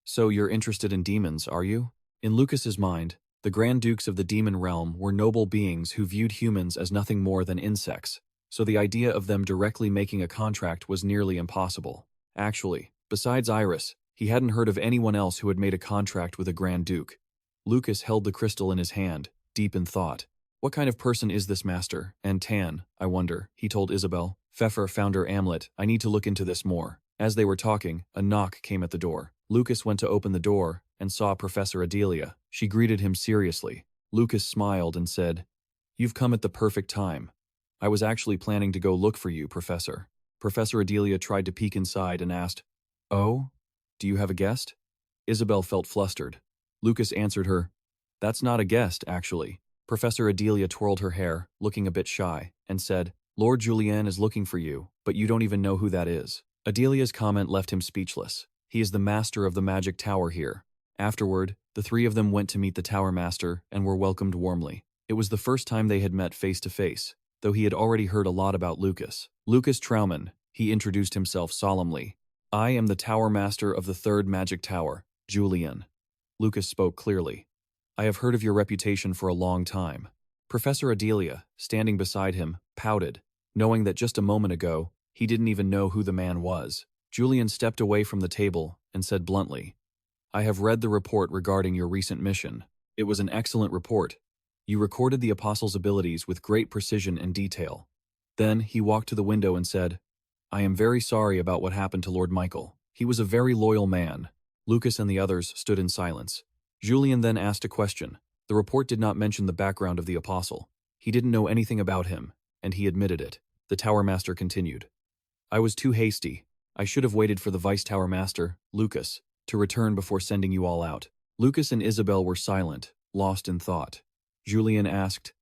So you're interested in demons, are you?" In Lucas's mind, the Grand Dukes of the Demon Realm were noble beings who viewed humans as nothing more than insects, so the idea of them directly making a contract was nearly impossible. Actually, besides Iris, he hadn't heard of anyone else who had made a contract with a Grand Duke. Lucas held the crystal in his hand, deep in thought. "What kind of person is this master? And Tan, I wonder," he told Isabel. "Pfeffer founder Amulet, I need to look into this more." As they were talking, a knock came at the door. Lucas went to open the door and saw Professor Adelia. She greeted him seriously. Lucas smiled and said, "You've come at the perfect time. I was actually planning to go look for you, Professor." Professor Adelia tried to peek inside and asked, "Oh? Do you have a guest?" Isabel felt flustered. Lucas answered her, "That's not a guest, actually." Professor Adelia twirled her hair, looking a bit shy, and said, "Lord Julien is looking for you, but you don't even know who that is." Adelia's comment left him speechless. He is the master of the magic tower here. Afterward, the three of them went to meet the tower master and were welcomed warmly. It was the first time they had met face to face, though he had already heard a lot about Lucas. "Lucas Trauman," he introduced himself solemnly. "I am the tower master of the third magic tower, Julien." Lucas spoke clearly. "I have heard of your reputation for a long time." Professor Adelia, standing beside him, pouted, knowing that just a moment ago, he didn't even know who the man was. Julien stepped away from the table and said bluntly, "I have read the report regarding your recent mission. It was an excellent report. You recorded the apostle's abilities with great precision and detail." Then he walked to the window and said, "I am very sorry about what happened to Lord Michael. He was a very loyal man." Lucas and the others stood in silence. Julien then asked a question. The report did not mention the background of the apostle. He didn't know anything about him, and he admitted it. The tower master continued, "I was too hasty. I should have waited for the vice tower master, Lucas, to return before sending you all out." Lucas and Isabel were silent, lost in thought. Julien asked,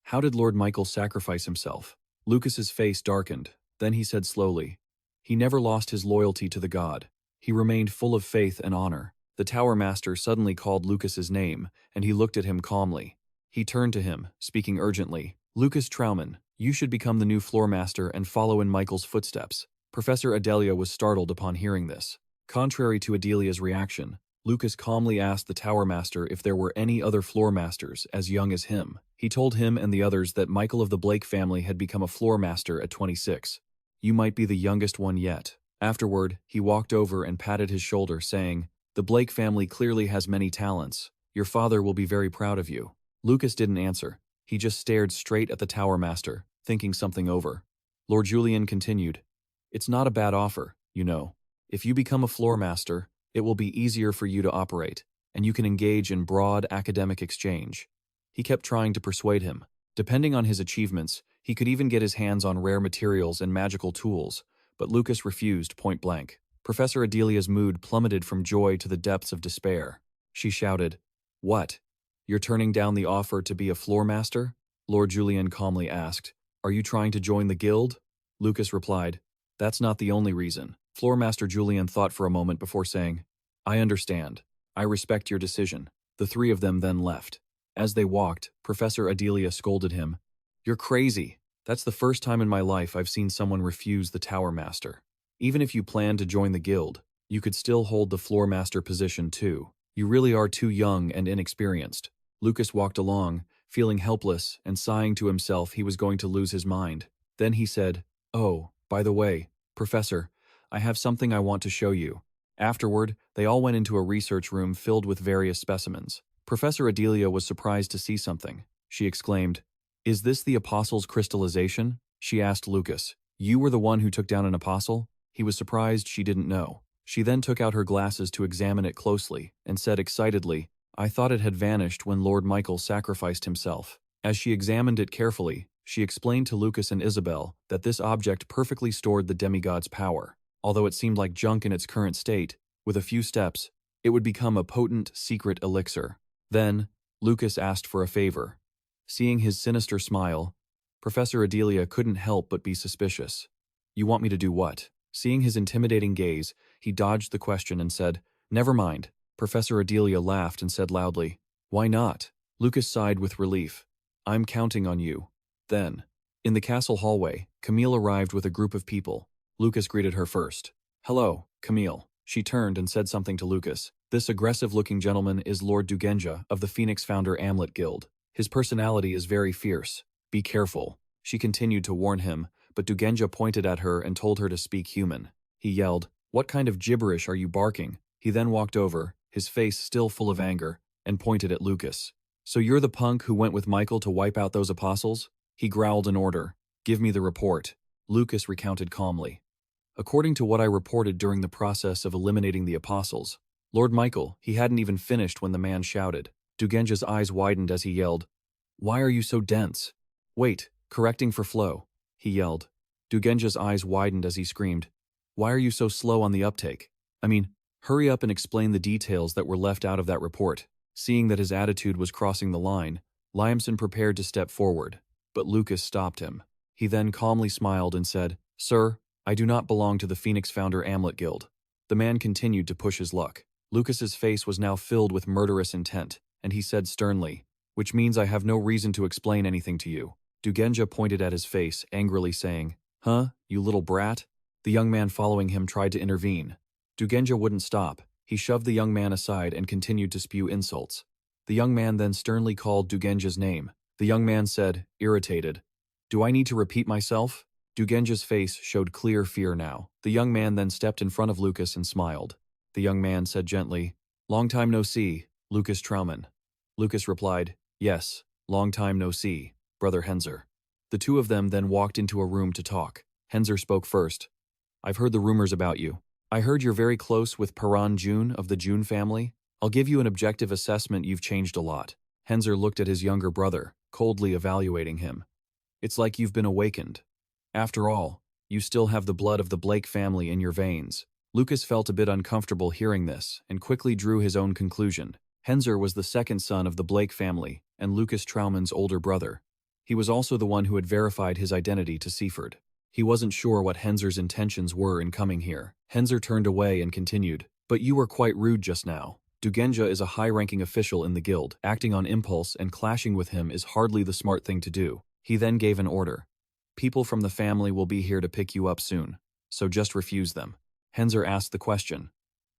"How did Lord Michael sacrifice himself?" Lucas's face darkened. Then he said slowly, "He never lost his loyalty to the god. He remained full of faith and honor." The tower master suddenly called Lucas's name, and he looked at him calmly. He turned to him, speaking urgently, "Lucas Trauman, you should become the new floor master and follow in Michael's footsteps." Professor Adelia was startled upon hearing this. Contrary to Adelia's reaction, Lucas calmly asked the tower master if there were any other floor masters as young as him. He told him and the others that Michael of the Blake family had become a floor master at 26. "You might be the youngest one yet." Afterward, he walked over and patted his shoulder, saying, "The Blake family clearly has many talents. Your father will be very proud of you." Lucas didn't answer. He just stared straight at the tower master, thinking something over. Lord Julien continued, "It's not a bad offer, you know. If you become a floor master, it will be easier for you to operate, and you can engage in broad academic exchange." He kept trying to persuade him. Depending on his achievements, he could even get his hands on rare materials and magical tools, but Lucas refused point blank. Professor Adelia's mood plummeted from joy to the depths of despair. She shouted, "What? You're turning down the offer to be a floor master?" Lord Julien calmly asked, "Are you trying to join the guild?" Lucas replied, "That's not the only reason." Floor Master Julien thought for a moment before saying, "I understand. I respect your decision." The three of them then left. As they walked, Professor Adelia scolded him, "You're crazy. That's the first time in my life I've seen someone refuse the tower master. Even if you plan to join the guild, you could still hold the floor master position too. You really are too young and inexperienced." Lucas walked along, feeling helpless and sighing to himself he was going to lose his mind. Then he said, "Oh, by the way, Professor, I have something I want to show you." Afterward, they all went into a research room filled with various specimens. Professor Adelia was surprised to see something. She exclaimed, "Is this the apostle's crystallization?" She asked Lucas, "You were the one who took down an apostle?" He was surprised she didn't know. She then took out her glasses to examine it closely and said excitedly, "I thought it had vanished when Lord Michael sacrificed himself." As she examined it carefully, she explained to Lucas and Isabel that this object perfectly stored the demigod's power. Although it seemed like junk in its current state, with a few steps, it would become a potent, secret elixir. Then, Lucas asked for a favor. Seeing his sinister smile, Professor Adelia couldn't help but be suspicious. "You want me to do what?" Seeing his intimidating gaze, he dodged the question and said, "Never mind." Professor Adelia laughed and said loudly, "Why not?" Lucas sighed with relief. "I'm counting on you." Then, in the castle hallway, Camille arrived with a group of people. Lucas greeted her first. "Hello, Camille." She turned and said something to Lucas. "This aggressive-looking gentleman is Lord Dugenja of the Phoenix Founder Amlet Guild. His personality is very fierce. Be careful." She continued to warn him, but Dugenja pointed at her and told her to speak human. He yelled, "What kind of gibberish are you barking?" He then walked over, his face still full of anger, and pointed at Lucas. "So you're the punk who went with Michael to wipe out those apostles?" He growled an order. "Give me the report." Lucas recounted calmly. According to what I reported during the process of eliminating the apostles, Lord Michael, he hadn't even finished when the man shouted. Dugenja's eyes widened as he yelled, "Why are you so dense?" "Wait, correcting for flow," he yelled. Dugenja's eyes widened as he screamed, "Why are you so slow on the uptake? I mean, hurry up and explain the details that were left out of that report." Seeing that his attitude was crossing the line, Liamson prepared to step forward, but Lucas stopped him. He then calmly smiled and said, "Sir, I do not belong to the Phoenix Founder Amlet Guild." The man continued to push his luck. Lucas's face was now filled with murderous intent, and he said sternly, "Which means I have no reason to explain anything to you." Dugenja pointed at his face, angrily saying, "Huh, you little brat?" The young man following him tried to intervene. Dugenja wouldn't stop. He shoved the young man aside and continued to spew insults. The young man then sternly called Dugenja's name. The young man said, irritated, "Do I need to repeat myself?" Dugenja's face showed clear fear now. The young man then stepped in front of Lucas and smiled. The young man said gently, "Long time no see, Lucas Trauman." Lucas replied, "Yes, long time no see, Brother Henzer." The two of them then walked into a room to talk. Henzer spoke first. "I've heard the rumors about you. I heard you're very close with Paran June of the June family. I'll give you an objective assessment. You've changed a lot." Henzer looked at his younger brother, coldly evaluating him. "It's like you've been awakened. After all, you still have the blood of the Blake family in your veins." Lucas felt a bit uncomfortable hearing this and quickly drew his own conclusion. Henzer was the second son of the Blake family and Lucas Trauman's older brother. He was also the one who had verified his identity to Seaford. He wasn't sure what Henzer's intentions were in coming here. Henzer turned away and continued, "But you were quite rude just now. Dugenja is a high-ranking official in the guild. Acting on impulse and clashing with him is hardly the smart thing to do." He then gave an order. "People from the family will be here to pick you up soon, so just refuse them." Henzer asked the question.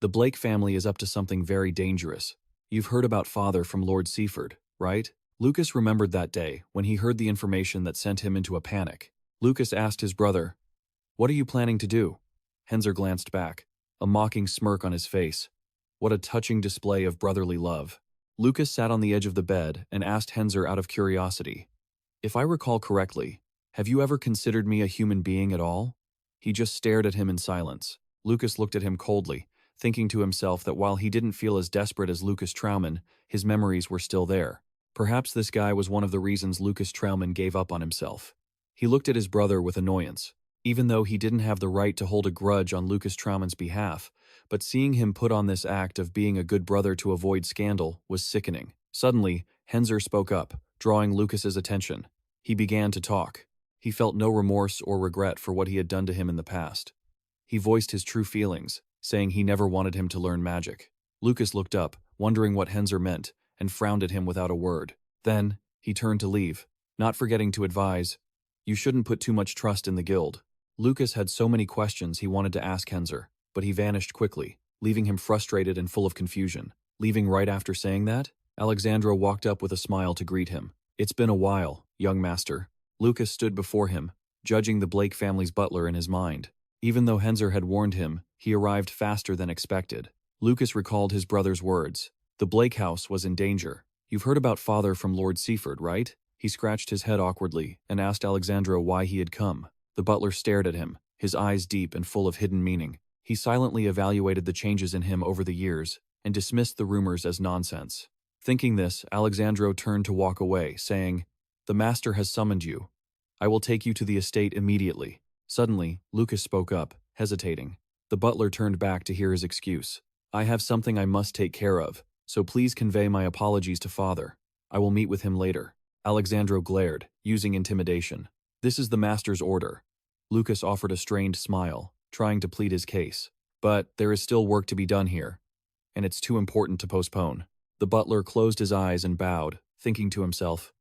"The Blake family is up to something very dangerous. You've heard about Father from Lord Seaford, right?" Lucas remembered that day when he heard the information that sent him into a panic. Lucas asked his brother, "What are you planning to do?" Henzer glanced back, a mocking smirk on his face. What a touching display of brotherly love. Lucas sat on the edge of the bed and asked Henzer out of curiosity, "If I recall correctly, have you ever considered me a human being at all?" He just stared at him in silence. Lucas looked at him coldly, thinking to himself that while he didn't feel as desperate as Lucas Trauman, his memories were still there. Perhaps this guy was one of the reasons Lucas Trauman gave up on himself. He looked at his brother with annoyance. Even though he didn't have the right to hold a grudge on Lucas Trauman's behalf, but seeing him put on this act of being a good brother to avoid scandal was sickening. Suddenly, Henzer spoke up, drawing Lucas's attention. He began to talk. He felt no remorse or regret for what he had done to him in the past. He voiced his true feelings, saying he never wanted him to learn magic. Lucas looked up, wondering what Henzer meant, and frowned at him without a word. Then, he turned to leave, not forgetting to advise, "You shouldn't put too much trust in the guild." Lucas had so many questions he wanted to ask Henzer, but he vanished quickly, leaving him frustrated and full of confusion. Leaving right after saying that, Alexandra walked up with a smile to greet him. "It's been a while, young master." Lucas stood before him, judging the Blake family's butler in his mind. Even though Henzer had warned him, he arrived faster than expected. Lucas recalled his brother's words. The Blake house was in danger. "You've heard about Father from Lord Seaford, right?" He scratched his head awkwardly and asked Alexandra why he had come. The butler stared at him, his eyes deep and full of hidden meaning. He silently evaluated the changes in him over the years and dismissed the rumors as nonsense. Thinking this, Alexandro turned to walk away, saying, "The master has summoned you. I will take you to the estate immediately." Suddenly, Lucas spoke up, hesitating. The butler turned back to hear his excuse. "I have something I must take care of, so please convey my apologies to Father. I will meet with him later." Alexandro glared, using intimidation. "This is the master's order." Lucas offered a strained smile, trying to plead his case. "But there is still work to be done here, and it's too important to postpone." The butler closed his eyes and bowed, thinking to himself,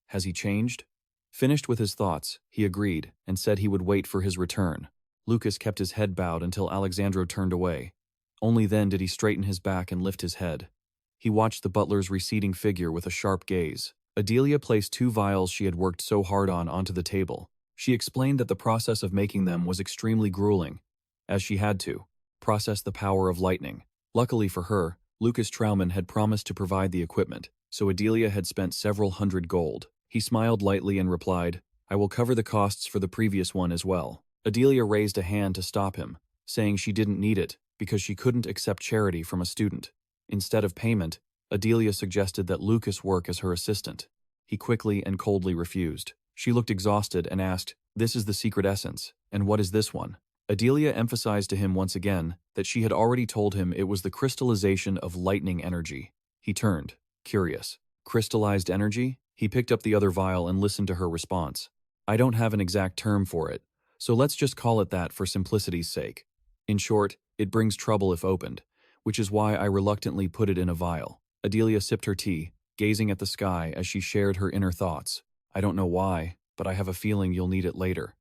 "Has he changed?" Finished with his thoughts, he agreed and said he would wait for his return. Lucas kept his head bowed until Alexandro turned away. Only then did he straighten his back and lift his head. He watched the butler's receding figure with a sharp gaze. Adelia placed 2 vials she had worked so hard on onto the table. She explained that the process of making them was extremely grueling, as she had to process the power of lightning. Luckily for her, Lucas Trauman had promised to provide the equipment, so Adelia had spent several hundred gold. He smiled lightly and replied, "I will cover the costs for the previous one as well." Adelia raised a hand to stop him, saying she didn't need it because she couldn't accept charity from a student. Instead of payment, Adelia suggested that Lucas work as her assistant. He quickly and coldly refused. She looked exhausted and asked, "This is the secret essence, and what is this one?" Adelia emphasized to him once again that she had already told him it was the crystallization of lightning energy. He turned, curious. Crystallized energy? He picked up the other vial and listened to her response. "I don't have an exact term for it, so let's just call it that for simplicity's sake. In short, it brings trouble if opened, which is why I reluctantly put it in a vial." Adelia sipped her tea, gazing at the sky as she shared her inner thoughts. "I don't know why, but I have a feeling you'll need it later."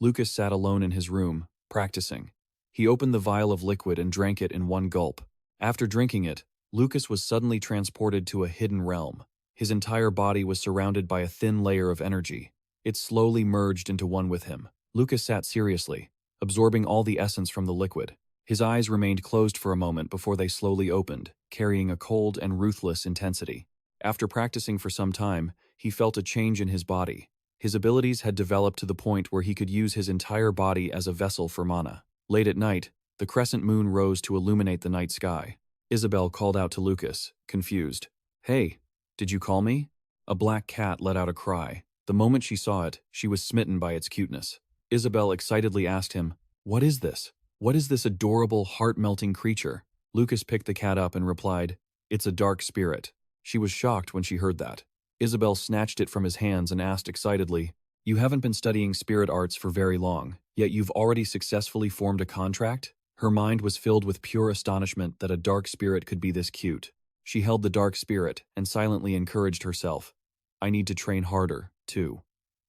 Lucas sat alone in his room, practicing. He opened the vial of liquid and drank it in one gulp. After drinking it, Lucas was suddenly transported to a hidden realm. His entire body was surrounded by a thin layer of energy. It slowly merged into one with him. Lucas sat seriously, absorbing all the essence from the liquid. His eyes remained closed for a moment before they slowly opened, carrying a cold and ruthless intensity. After practicing for some time, he felt a change in his body. His abilities had developed to the point where he could use his entire body as a vessel for mana. Late at night, the crescent moon rose to illuminate the night sky. Isabel called out to Lucas, confused. "Hey, did you call me?" A black cat let out a cry. The moment she saw it, she was smitten by its cuteness. Isabel excitedly asked him, "What is this? What is this adorable, heart-melting creature?" Lucas picked the cat up and replied, "It's a dark spirit." She was shocked when she heard that. Isabel snatched it from his hands and asked excitedly, "You haven't been studying spirit arts for very long, yet you've already successfully formed a contract?" Her mind was filled with pure astonishment that a dark spirit could be this cute. She held the dark spirit and silently encouraged herself. "I need to train harder, too."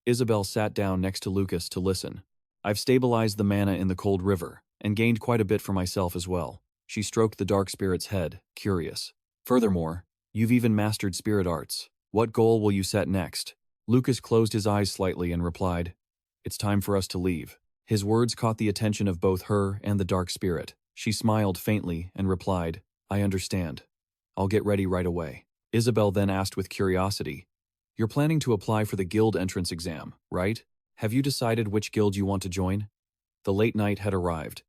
Isabel sat down next to Lucas to listen. "I've stabilized the mana in the cold river, and gained quite a bit for myself as well." She stroked the dark spirit's head, curious. "Furthermore, you've even mastered spirit arts. What goal will you set next?" Lucas closed his eyes slightly and replied, "It's time for us to leave." His words caught the attention of both her and the dark spirit. She smiled faintly and replied, "I understand. I'll get ready right away." Isabel then asked with curiosity, "You're planning to apply for the guild entrance exam, right? Have you decided which guild you want to join?" The late night had arrived.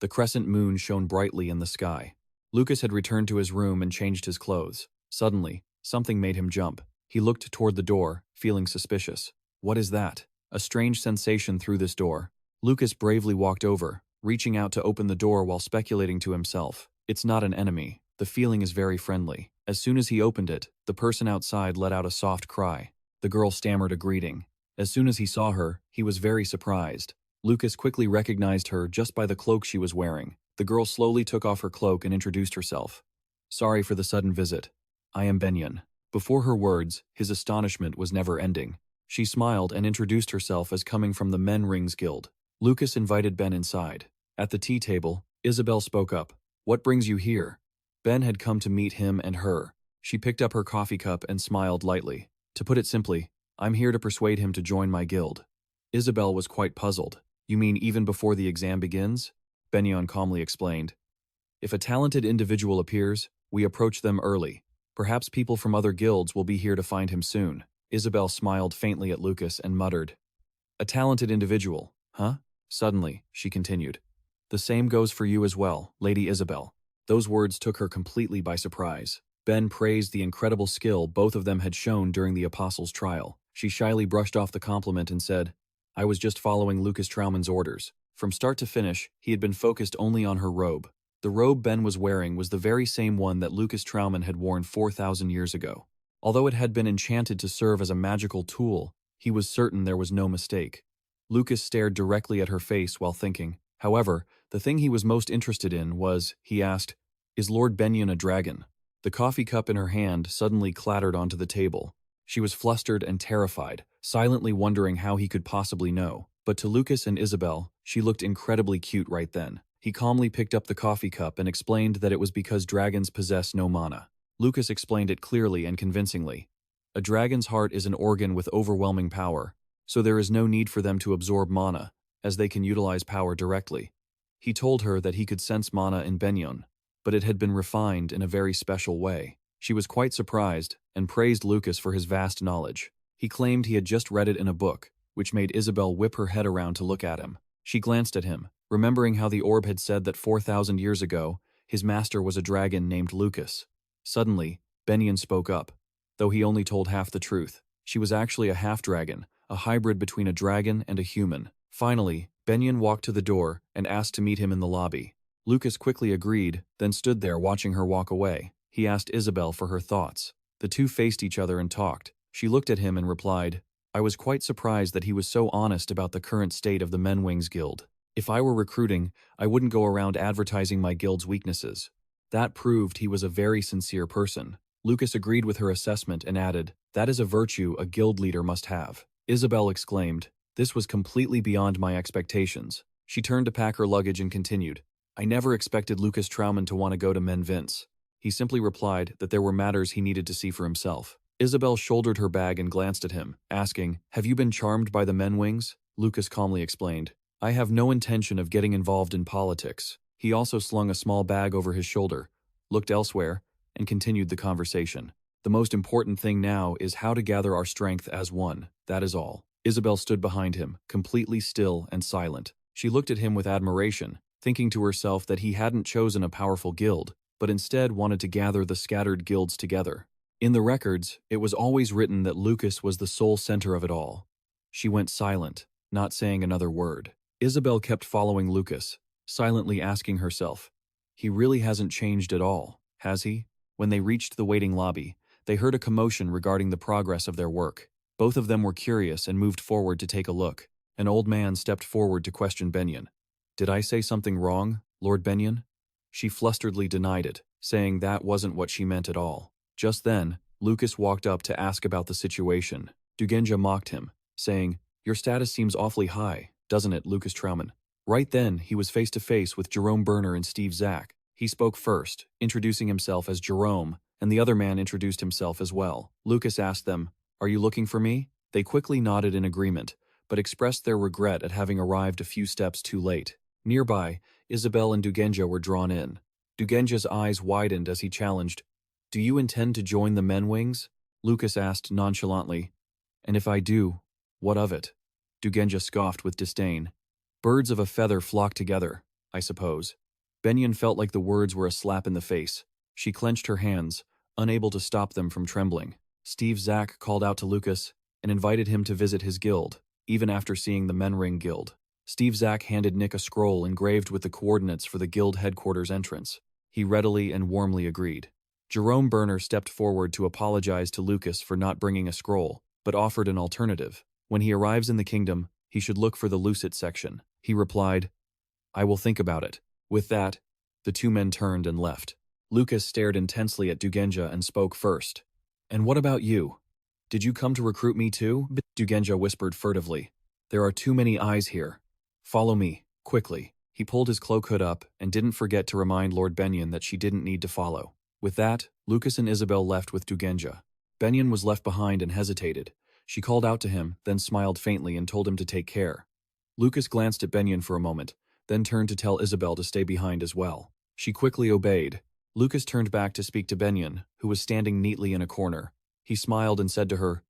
The crescent moon shone brightly in the sky. Lucas had returned to his room and changed his clothes. Suddenly, something made him jump. He looked toward the door, feeling suspicious. "What is that?" A strange sensation through this door. Lucas bravely walked over, reaching out to open the door while speculating to himself. "It's not an enemy. The feeling is very friendly." As soon as he opened it, the person outside let out a soft cry. The girl stammered a greeting. As soon as he saw her, he was very surprised. Lucas quickly recognized her just by the cloak she was wearing. The girl slowly took off her cloak and introduced herself. "Sorry for the sudden visit. I am Benyon." Before her words, his astonishment was never ending. She smiled and introduced herself as coming from the Men Rings Guild. Lucas invited Ben inside. At the tea table, Isabel spoke up. "What brings you here?" Ben had come to meet him and her. She picked up her coffee cup and smiled lightly. "To put it simply, I'm here to persuade him to join my guild." Isabel was quite puzzled. "You mean even before the exam begins?" Benyon calmly explained. "If a talented individual appears, we approach them early. Perhaps people from other guilds will be here to find him soon." Isabel smiled faintly at Lucas and muttered, "A talented individual, huh?" Suddenly, she continued, "The same goes for you as well, Lady Isabel." Those words took her completely by surprise. Ben praised the incredible skill both of them had shown during the Apostles' trial. She shyly brushed off the compliment and said, "I was just following Lucas Traumann's orders." From start to finish, he had been focused only on her robe. The robe Ben was wearing was the very same one that Lucas Traumann had worn 4,000 years ago. Although it had been enchanted to serve as a magical tool, he was certain there was no mistake. Lucas stared directly at her face while thinking. However, the thing he was most interested in was, he asked, "Is Lord Benyon a dragon?" The coffee cup in her hand suddenly clattered onto the table. She was flustered and terrified, silently wondering how he could possibly know. But to Lucas and Isabel, she looked incredibly cute right then. He calmly picked up the coffee cup and explained that it was because dragons possess no mana. Lucas explained it clearly and convincingly. A dragon's heart is an organ with overwhelming power, so there is no need for them to absorb mana, as they can utilize power directly. He told her that he could sense mana in Benyon, but it had been refined in a very special way. She was quite surprised and praised Lucas for his vast knowledge. He claimed he had just read it in a book, which made Isabel whip her head around to look at him. She glanced at him, remembering how the orb had said that 4,000 years ago, his master was a dragon named Lucas. Suddenly, Benyon spoke up. Though he only told half the truth, she was actually a half-dragon, a hybrid between a dragon and a human. Finally, Benyon walked to the door and asked to meet him in the lobby. Lucas quickly agreed, then stood there watching her walk away. He asked Isabel for her thoughts. The two faced each other and talked. She looked at him and replied, "I was quite surprised that he was so honest about the current state of the Menwings Guild. If I were recruiting, I wouldn't go around advertising my guild's weaknesses." That proved he was a very sincere person. Lucas agreed with her assessment and added, "That is a virtue a guild leader must have." Isabel exclaimed, "This was completely beyond my expectations." She turned to pack her luggage and continued, "I never expected Lucas Trauman to want to go to Menvince." He simply replied that there were matters he needed to see for himself. Isabel shouldered her bag and glanced at him, asking, "Have you been charmed by the Menwings?" Lucas calmly explained, "I have no intention of getting involved in politics." He also slung a small bag over his shoulder, looked elsewhere, and continued the conversation. "The most important thing now is how to gather our strength as one, that is all." Isabel stood behind him, completely still and silent. She looked at him with admiration, thinking to herself that he hadn't chosen a powerful guild, but instead wanted to gather the scattered guilds together. In the records, it was always written that Lucas was the sole center of it all. She went silent, not saying another word. Isabel kept following Lucas, silently asking herself, "He really hasn't changed at all, has he?" When they reached the waiting lobby, they heard a commotion regarding the progress of their work. Both of them were curious and moved forward to take a look. An old man stepped forward to question Benyon. "Did I say something wrong, Lord Benyon?" She flusteredly denied it, saying that wasn't what she meant at all. Just then, Lucas walked up to ask about the situation. Dugenja mocked him, saying, "Your status seems awfully high, doesn't it, Lucas Trauman?" Right then, he was face to face with Jerome Berner and Steve Zach. He spoke first, introducing himself as Jerome, and the other man introduced himself as well. Lucas asked them, "Are you looking for me?" They quickly nodded in agreement, but expressed their regret at having arrived a few steps too late. Nearby, Isabel and Dugenja were drawn in. Dugenja's eyes widened as he challenged, "Do you intend to join the Menwings?" Lucas asked nonchalantly, "And if I do, what of it?" Dugenja scoffed with disdain. "Birds of a feather flock together, I suppose." Benyon felt like the words were a slap in the face. She clenched her hands, unable to stop them from trembling. Steve Zach called out to Lucas and invited him to visit his guild, even after seeing the Menring Guild. Steve Zach handed Nick a scroll engraved with the coordinates for the guild headquarters entrance. He readily and warmly agreed. Jerome Berner stepped forward to apologize to Lucas for not bringing a scroll, but offered an alternative. When he arrives in the kingdom, he should look for the Lucet section. He replied, "I will think about it." With that, the two men turned and left. Lucas stared intensely at Dugenja and spoke first. "And what about you? Did you come to recruit me too?" Dugenja whispered furtively. "There are too many eyes here. Follow me, quickly." He pulled his cloak hood up and didn't forget to remind Lord Benyon that she didn't need to follow. With that, Lucas and Isabel left with Dugenja. Benyon was left behind and hesitated. She called out to him, then smiled faintly and told him to take care. Lucas glanced at Benyon for a moment, then turned to tell Isabel to stay behind as well. She quickly obeyed. Lucas turned back to speak to Benyon, who was standing neatly in a corner. He smiled and said to her,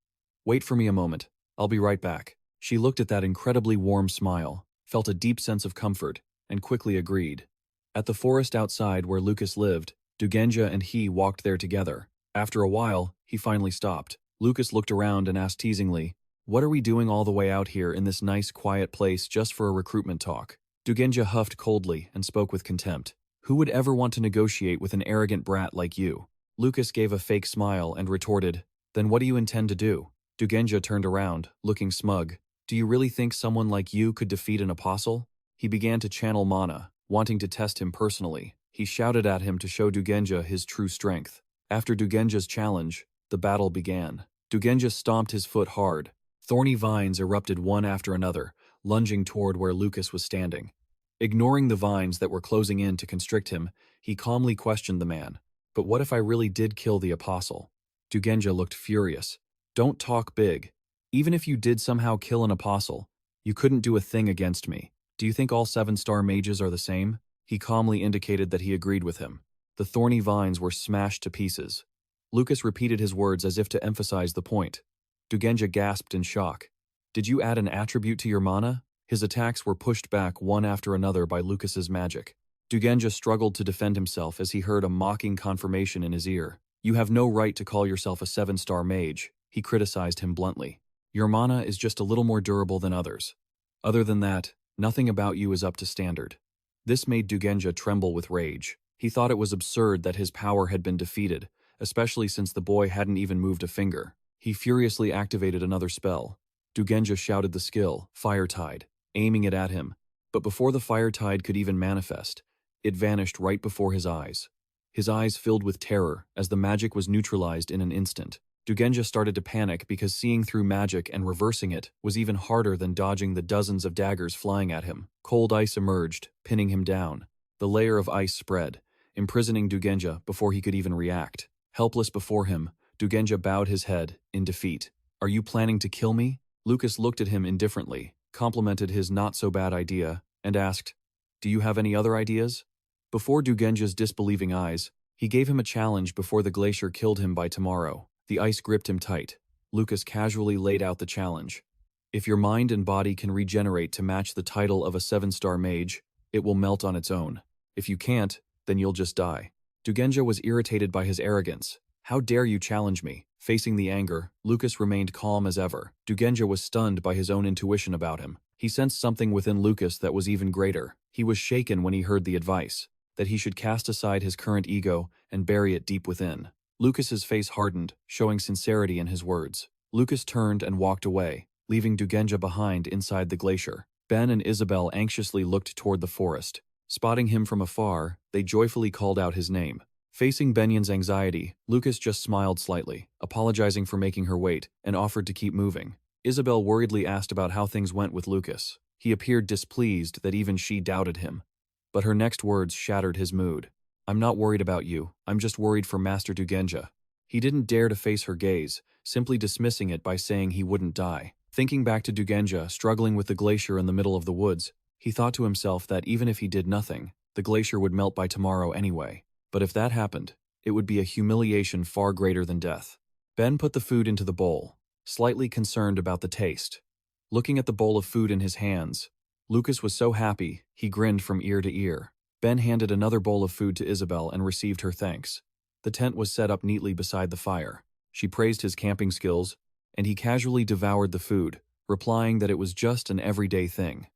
"Wait for me a moment. I'll be right back." She looked at that incredibly warm smile, felt a deep sense of comfort, and quickly agreed. At the forest outside where Lucas lived, Dugenja and he walked there together. After a while, he finally stopped. Lucas looked around and asked teasingly, "What are we doing all the way out here in this nice quiet place just for a recruitment talk?" Dugenja huffed coldly and spoke with contempt. "Who would ever want to negotiate with an arrogant brat like you?" Lucas gave a fake smile and retorted, "Then what do you intend to do?" Dugenja turned around, looking smug. "Do you really think someone like you could defeat an apostle?" He began to channel mana, wanting to test him personally. He shouted at him to show Dugenja his true strength. After Dugenja's challenge, the battle began. Dugenja stomped his foot hard. Thorny vines erupted one after another, lunging toward where Lucas was standing. Ignoring the vines that were closing in to constrict him, he calmly questioned the man. "But what if I really did kill the apostle?" Dugenja looked furious. "Don't talk big. Even if you did somehow kill an apostle, you couldn't do a thing against me. Do you think all 7-star mages are the same?" He calmly indicated that he agreed with him. The thorny vines were smashed to pieces. Lucas repeated his words as if to emphasize the point. Dugenja gasped in shock. "Did you add an attribute to your mana?" His attacks were pushed back one after another by Lucas's magic. Dugenja struggled to defend himself as he heard a mocking confirmation in his ear. "You have no right to call yourself a 7-star mage," he criticized him bluntly. "Your mana is just a little more durable than others. Other than that, nothing about you is up to standard." This made Dugenja tremble with rage. He thought it was absurd that his power had been defeated, especially since the boy hadn't even moved a finger. He furiously activated another spell. Dugenja shouted the skill, Fire Tide, aiming it at him. But before the fire tide could even manifest, it vanished right before his eyes. His eyes filled with terror as the magic was neutralized in an instant. Dugenja started to panic because seeing through magic and reversing it was even harder than dodging the dozens of daggers flying at him. Cold ice emerged, pinning him down. The layer of ice spread, imprisoning Dugenja before he could even react. Helpless before him, Dugenja bowed his head in defeat. "Are you planning to kill me?" Lucas looked at him indifferently, complimented his not-so-bad idea, and asked, "Do you have any other ideas?" Before Dugenja's disbelieving eyes, he gave him a challenge before the glacier killed him by tomorrow. The ice gripped him tight. Lucas casually laid out the challenge. "If your mind and body can regenerate to match the title of a 7-star mage, it will melt on its own. If you can't, then you'll just die." Dugenja was irritated by his arrogance. "How dare you challenge me?" Facing the anger, Lucas remained calm as ever. Dugenja was stunned by his own intuition about him. He sensed something within Lucas that was even greater. He was shaken when he heard the advice, that he should cast aside his current ego and bury it deep within. Lucas's face hardened, showing sincerity in his words. Lucas turned and walked away, leaving Dugenja behind inside the glacier. Ben and Isabel anxiously looked toward the forest. Spotting him from afar, they joyfully called out his name. Facing Benyen's anxiety, Lucas just smiled slightly, apologizing for making her wait, and offered to keep moving. Isabel worriedly asked about how things went with Lucas. He appeared displeased that even she doubted him. But her next words shattered his mood. "I'm not worried about you, I'm just worried for Master Dugenja." He didn't dare to face her gaze, simply dismissing it by saying he wouldn't die. Thinking back to Dugenja struggling with the glacier in the middle of the woods, he thought to himself that even if he did nothing, the glacier would melt by tomorrow anyway. But if that happened, it would be a humiliation far greater than death. Ben put the food into the bowl, slightly concerned about the taste. Looking at the bowl of food in his hands, Lucas was so happy, he grinned from ear to ear. Ben handed another bowl of food to Isabel and received her thanks. The tent was set up neatly beside the fire. She praised his camping skills, and he casually devoured the food, replying that it was just an everyday thing.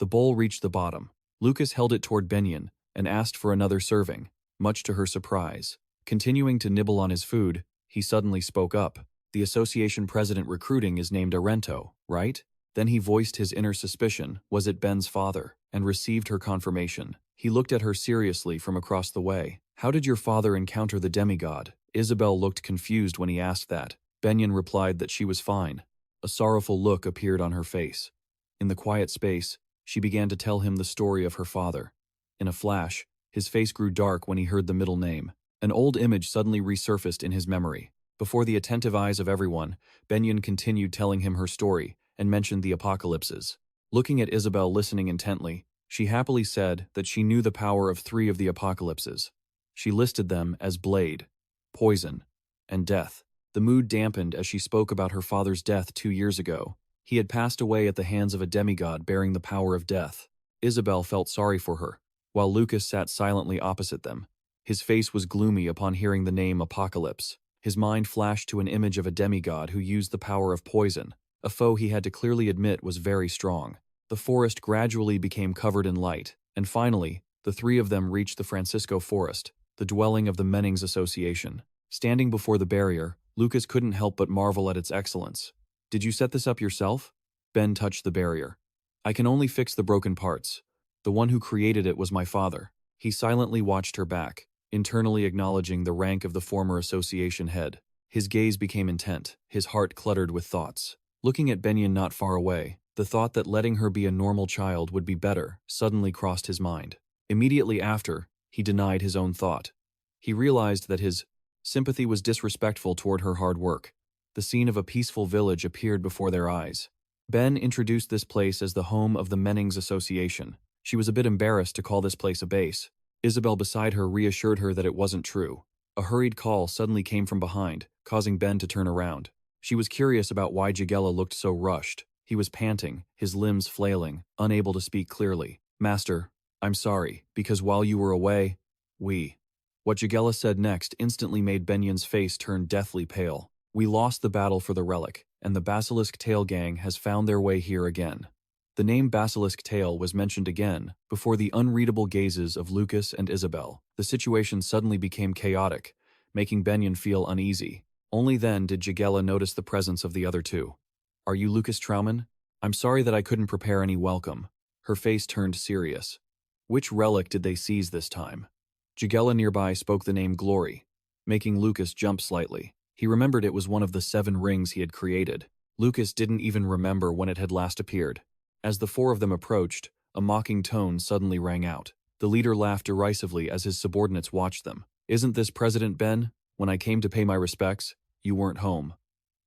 The bowl reached the bottom. Lucas held it toward Benyen and asked for another serving, much to her surprise. Continuing to nibble on his food, he suddenly spoke up. "The association president recruiting is named Arento, right?" Then he voiced his inner suspicion, was it Ben's father, and received her confirmation. He looked at her seriously from across the way. "How did your father encounter the demigod?" Isabel looked confused when he asked that. Benyen replied that she was fine. A sorrowful look appeared on her face. In the quiet space, she began to tell him the story of her father. In a flash, his face grew dark when he heard the middle name. An old image suddenly resurfaced in his memory. Before the attentive eyes of everyone, Benyen continued telling him her story and mentioned the apocalypses. Looking at Isabel listening intently, she happily said that she knew the power of 3 of the apocalypses. She listed them as Blade, Poison, and Death. The mood dampened as she spoke about her father's death 2 years ago. He had passed away at the hands of a demigod bearing the power of death. Isabel felt sorry for her, while Lucas sat silently opposite them. His face was gloomy upon hearing the name Apocalypse. His mind flashed to an image of a demigod who used the power of poison, a foe he had to clearly admit was very strong. The forest gradually became covered in light, and finally, the 3 of them reached the Francisco Forest, the dwelling of the Mennings Association. Standing before the barrier, Lucas couldn't help but marvel at its excellence. "Did you set this up yourself?" Ben touched the barrier. "I can only fix the broken parts. The one who created it was my father." He silently watched her back, internally acknowledging the rank of the former association head. His gaze became intent, his heart cluttered with thoughts. Looking at Benyen not far away, the thought that letting her be a normal child would be better suddenly crossed his mind. Immediately after, he denied his own thought. He realized that his sympathy was disrespectful toward her hard work. The scene of a peaceful village appeared before their eyes. Ben introduced this place as the home of the Mennings Association. She was a bit embarrassed to call this place a base. Isabel beside her reassured her that it wasn't true. A hurried call suddenly came from behind, causing Ben to turn around. She was curious about why Jagella looked so rushed. He was panting, his limbs flailing, unable to speak clearly. "Master, I'm sorry, because while you were away, we—" What Jagella said next instantly made Benion's face turn deathly pale. "We lost the battle for the relic, and the Basilisk Tail gang has found their way here again." The name Basilisk Tail was mentioned again, before the unreadable gazes of Lucas and Isabel. The situation suddenly became chaotic, making Benion feel uneasy. Only then did Jagella notice the presence of the other two. "Are you Lucas Trauman? I'm sorry that I couldn't prepare any welcome." Her face turned serious. Which relic did they seize this time? Jagella nearby spoke the name Glory, making Lucas jump slightly. He remembered it was one of the 7 rings he had created. Lucas didn't even remember when it had last appeared. As the 4 of them approached, a mocking tone suddenly rang out. The leader laughed derisively as his subordinates watched them. "Isn't this President Ben? When I came to pay my respects, you weren't home."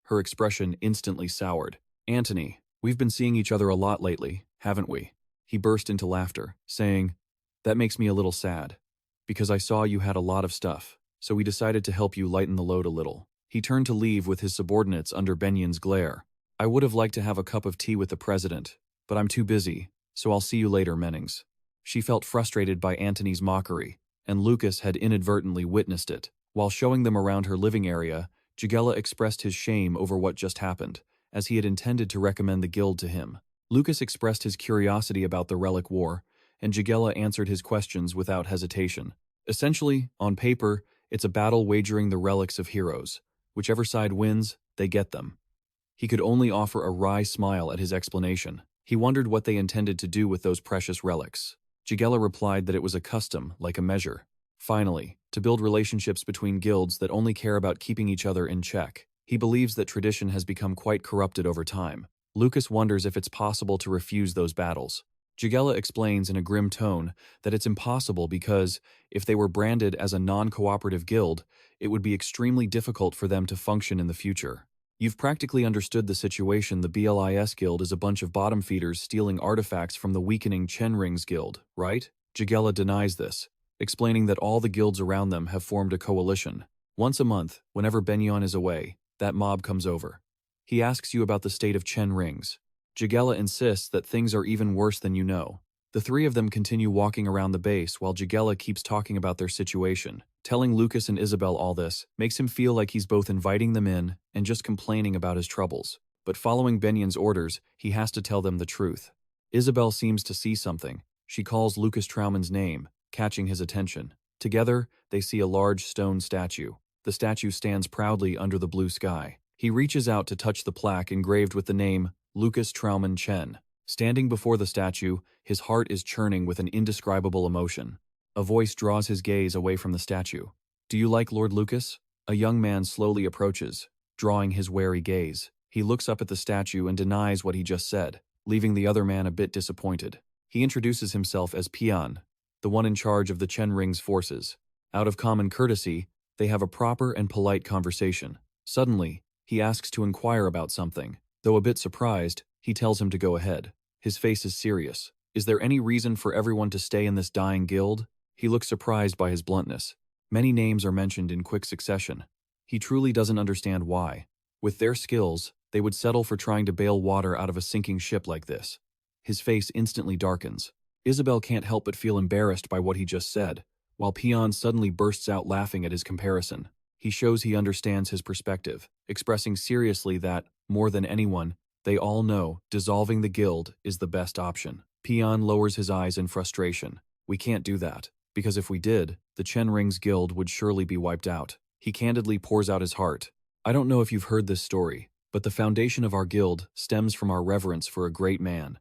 Her expression instantly soured. "Antony, we've been seeing each other a lot lately, haven't we?" He burst into laughter, saying, "That makes me a little sad, because I saw you had a lot of stuff, so we decided to help you lighten the load a little." He turned to leave with his subordinates under Benion's glare. "I would have liked to have a cup of tea with the president, but I'm too busy, so I'll see you later, Mennings." She felt frustrated by Antony's mockery, and Lucas had inadvertently witnessed it. While showing them around her living area, Jagella expressed his shame over what just happened, as he had intended to recommend the guild to him. Lucas expressed his curiosity about the Relic War, and Jagella answered his questions without hesitation. Essentially, on paper, it's a battle wagering the relics of heroes. Whichever side wins, they get them. He could only offer a wry smile at his explanation. He wondered what they intended to do with those precious relics. Jagella replied that it was a custom, like a measure. Finally, to build relationships between guilds that only care about keeping each other in check. He believes that tradition has become quite corrupted over time. Lucas wonders if it's possible to refuse those battles. Jagella explains in a grim tone that it's impossible because, if they were branded as a non-cooperative guild, it would be extremely difficult for them to function in the future. "You've practically understood the situation. The BLIS Guild is a bunch of bottom feeders stealing artifacts from the weakening Chen Rings Guild, right?" Jagella denies this, explaining that all the guilds around them have formed a coalition. Once a month, whenever Benion is away, that mob comes over. He asks you about the state of Chen Rings. Jagella insists that things are even worse than you know. The 3 of them continue walking around the base while Jagella keeps talking about their situation. Telling Lucas and Isabel all this makes him feel like he's both inviting them in and just complaining about his troubles. But following Benion's orders, he has to tell them the truth. Isabel seems to see something. She calls Lucas Trauman's name, catching his attention. Together, they see a large stone statue. The statue stands proudly under the blue sky. He reaches out to touch the plaque engraved with the name Lucas Trauman Chen. Standing before the statue, his heart is churning with an indescribable emotion. A voice draws his gaze away from the statue. "Do you like Lord Lucas?" A young man slowly approaches, drawing his wary gaze. He looks up at the statue and denies what he just said, leaving the other man a bit disappointed. He introduces himself as Pian, the one in charge of the Chen Rings forces. Out of common courtesy, they have a proper and polite conversation. Suddenly, he asks to inquire about something. Though a bit surprised, he tells him to go ahead. His face is serious. "Is there any reason for everyone to stay in this dying guild?" He looks surprised by his bluntness. Many names are mentioned in quick succession. He truly doesn't understand why. With their skills, they would settle for trying to bail water out of a sinking ship like this. His face instantly darkens. Isabel can't help but feel embarrassed by what he just said, while Pion suddenly bursts out laughing at his comparison. He shows he understands his perspective, expressing seriously that, more than anyone, they all know dissolving the guild is the best option. Pion lowers his eyes in frustration. "We can't do that, because if we did, the Chen Rings Guild would surely be wiped out." He candidly pours out his heart. "I don't know if you've heard this story, but the foundation of our guild stems from our reverence for a great man.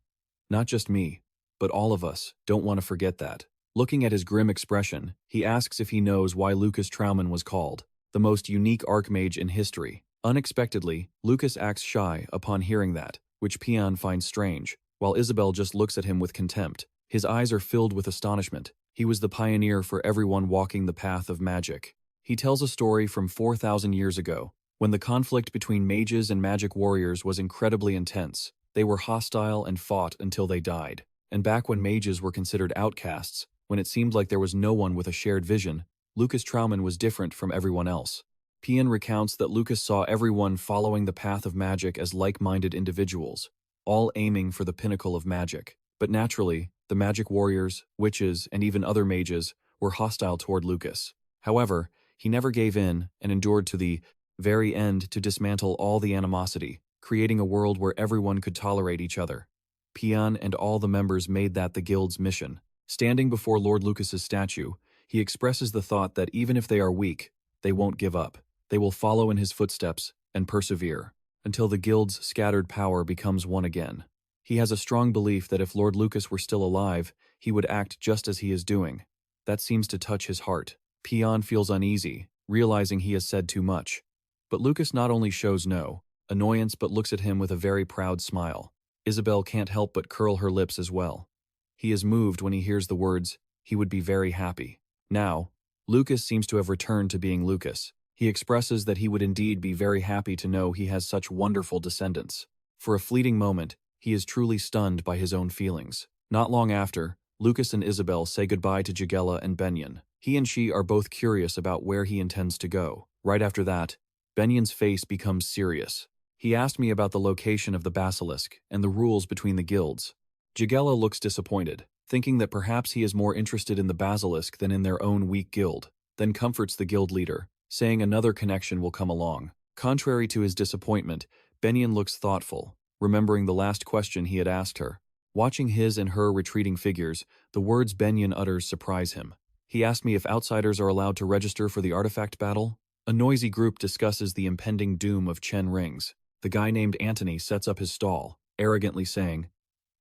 Not just me, but all of us don't want to forget that." Looking at his grim expression, he asks if he knows why Lucas Trauman was called the most unique Archmage in history. Unexpectedly, Lucas acts shy upon hearing that, which Pion finds strange, while Isabel just looks at him with contempt. His eyes are filled with astonishment. He was the pioneer for everyone walking the path of magic. He tells a story from 4,000 years ago, when the conflict between mages and magic warriors was incredibly intense. They were hostile and fought until they died. And back when mages were considered outcasts, when it seemed like there was no one with a shared vision, Lucas Trauman was different from everyone else. Pion recounts that Lucas saw everyone following the path of magic as like-minded individuals. all aiming for the pinnacle of magic. But naturally, the magic warriors, witches, and even other mages were hostile toward Lucas. However, he never gave in and endured to the very end to dismantle all the animosity, creating a world where everyone could tolerate each other. Pian and all the members made that the guild's mission. Standing before Lord Lucas's statue, he expresses the thought that even if they are weak, they won't give up. They will follow in his footsteps and persevere until the guild's scattered power becomes one again. He has a strong belief that if Lord Lucas were still alive, he would act just as he is doing. That seems to touch his heart. Pian feels uneasy, realizing he has said too much. But Lucas not only shows no annoyance but looks at him with a very proud smile. Isabel can't help but curl her lips as well. He is moved when he hears the words, he would be very happy. Now, Lucas seems to have returned to being Lucas. He expresses that he would indeed be very happy to know he has such wonderful descendants. For a fleeting moment, he is truly stunned by his own feelings. Not long after, Lucas and Isabel say goodbye to Jagella and Benyon. He and she are both curious about where he intends to go. Right after that, Benyon's face becomes serious. He asked me about the location of the basilisk and the rules between the guilds. Jagella looks disappointed, thinking that perhaps he is more interested in the basilisk than in their own weak guild, then comforts the guild leader, saying another connection will come along. Contrary to his disappointment, Benyon looks thoughtful, remembering the last question he had asked her. Watching his and her retreating figures, the words Benyon utters surprise him. He asked me if outsiders are allowed to register for the artifact battle. A noisy group discusses the impending doom of Chen Rings. The guy named Antony sets up his stall, arrogantly saying,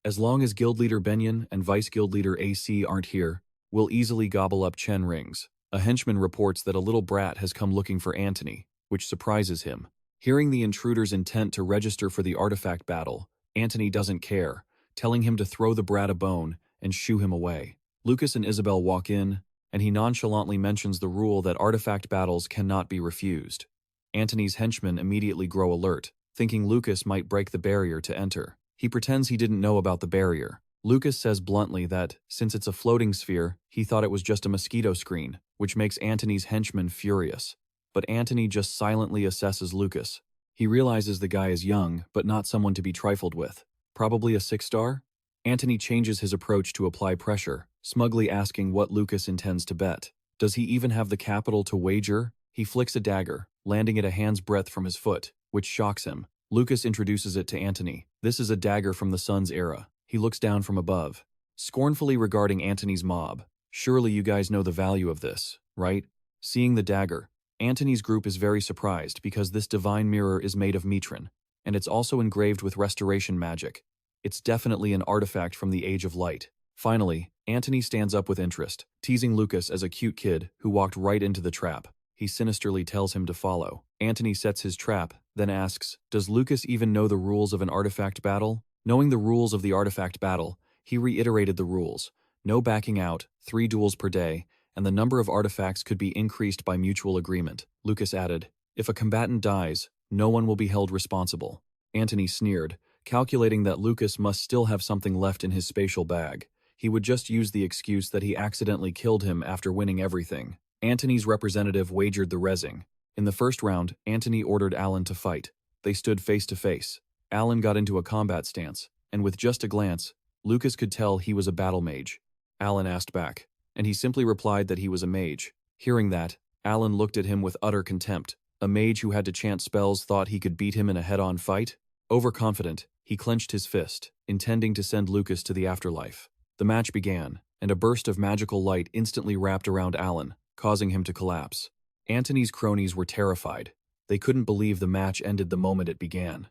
as long as guild leader Benyon and vice guild leader AC aren't here, we'll easily gobble up Chen Rings. A henchman reports that a little brat has come looking for Antony, which surprises him. Hearing the intruder's intent to register for the artifact battle, Antony doesn't care, telling him to throw the brat a bone and shoo him away. Lucas and Isabel walk in, and he nonchalantly mentions the rule that artifact battles cannot be refused. Antony's henchmen immediately grow alert, thinking Lucas might break the barrier to enter. He pretends he didn't know about the barrier. Lucas says bluntly that, since it's a floating sphere, he thought it was just a mosquito screen, which makes Antony's henchmen furious. But Antony just silently assesses Lucas. He realizes the guy is young, but not someone to be trifled with. Probably a 6-star? Antony changes his approach to apply pressure, smugly asking what Lucas intends to bet. Does he even have the capital to wager? He flicks a dagger, landing it a hand's breadth from his foot, which shocks him. Lucas introduces it to Antony. This is a dagger from the Sun's era. He looks down from above, scornfully regarding Antony's mob. Surely you guys know the value of this, right? Seeing the dagger, Antony's group is very surprised because this divine mirror is made of mitrin, and it's also engraved with restoration magic. It's definitely an artifact from the Age of Light. Finally, Antony stands up with interest, teasing Lucas as a cute kid who walked right into the trap. He sinisterly tells him to follow. Antony sets his trap, then asks, does Lucas even know the rules of an artifact battle? Knowing the rules of the artifact battle, he reiterated the rules. No backing out, 3 duels per day, and the number of artifacts could be increased by mutual agreement. Lucas added, if a combatant dies, no one will be held responsible. Antony sneered, calculating that Lucas must still have something left in his spatial bag. He would just use the excuse that he accidentally killed him after winning everything. Antony's representative wagered the resing. In the first round, Antony ordered Alan to fight. They stood face to face. Alan got into a combat stance, and with just a glance, Lucas could tell he was a battle mage. Alan asked back, and he simply replied that he was a mage. Hearing that, Alan looked at him with utter contempt. A mage who had to chant spells thought he could beat him in a head-on fight? Overconfident, he clenched his fist, intending to send Lucas to the afterlife. The match began, and a burst of magical light instantly wrapped around Alan, causing him to collapse. Antony's cronies were terrified. They couldn't believe the match ended the moment it began.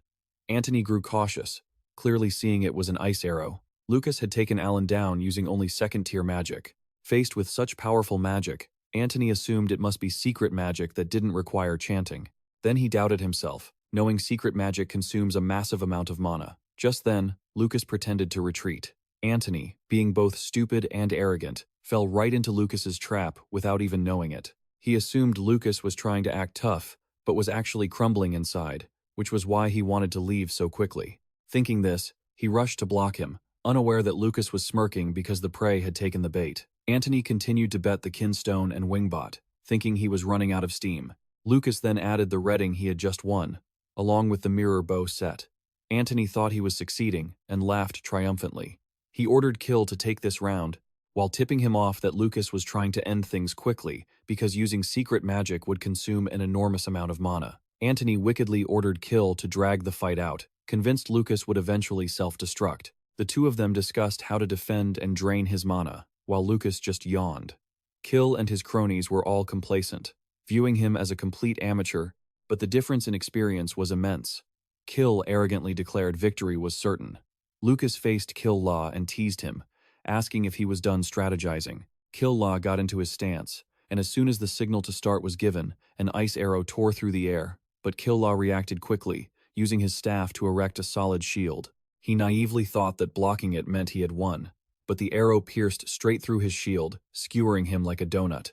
Antony grew cautious, clearly seeing it was an ice arrow. Lucas had taken Alan down using only second-tier magic. Faced with such powerful magic, Antony assumed it must be secret magic that didn't require chanting. Then he doubted himself, knowing secret magic consumes a massive amount of mana. Just then, Lucas pretended to retreat. Antony, being both stupid and arrogant, fell right into Lucas's trap without even knowing it. He assumed Lucas was trying to act tough, but was actually crumbling inside, which was why he wanted to leave so quickly. Thinking this, he rushed to block him, unaware that Lucas was smirking because the prey had taken the bait. Antony continued to bet the Kinstone and Wingbot, thinking he was running out of steam. Lucas then added the redding he had just won, along with the mirror bow set. Antony thought he was succeeding and laughed triumphantly. He ordered Kill to take this round, while tipping him off that Lucas was trying to end things quickly because using secret magic would consume an enormous amount of mana. Antony wickedly ordered Kill to drag the fight out, convinced Lucas would eventually self-destruct. The two of them discussed how to defend and drain his mana, while Lucas just yawned. Kill and his cronies were all complacent, viewing him as a complete amateur, but the difference in experience was immense. Kill arrogantly declared victory was certain. Lucas faced Kill Law and teased him, asking if he was done strategizing. Kill Law got into his stance, and as soon as the signal to start was given, an ice arrow tore through the air, but Kill Law reacted quickly, using his staff to erect a solid shield. He naively thought that blocking it meant he had won, but the arrow pierced straight through his shield, skewering him like a donut.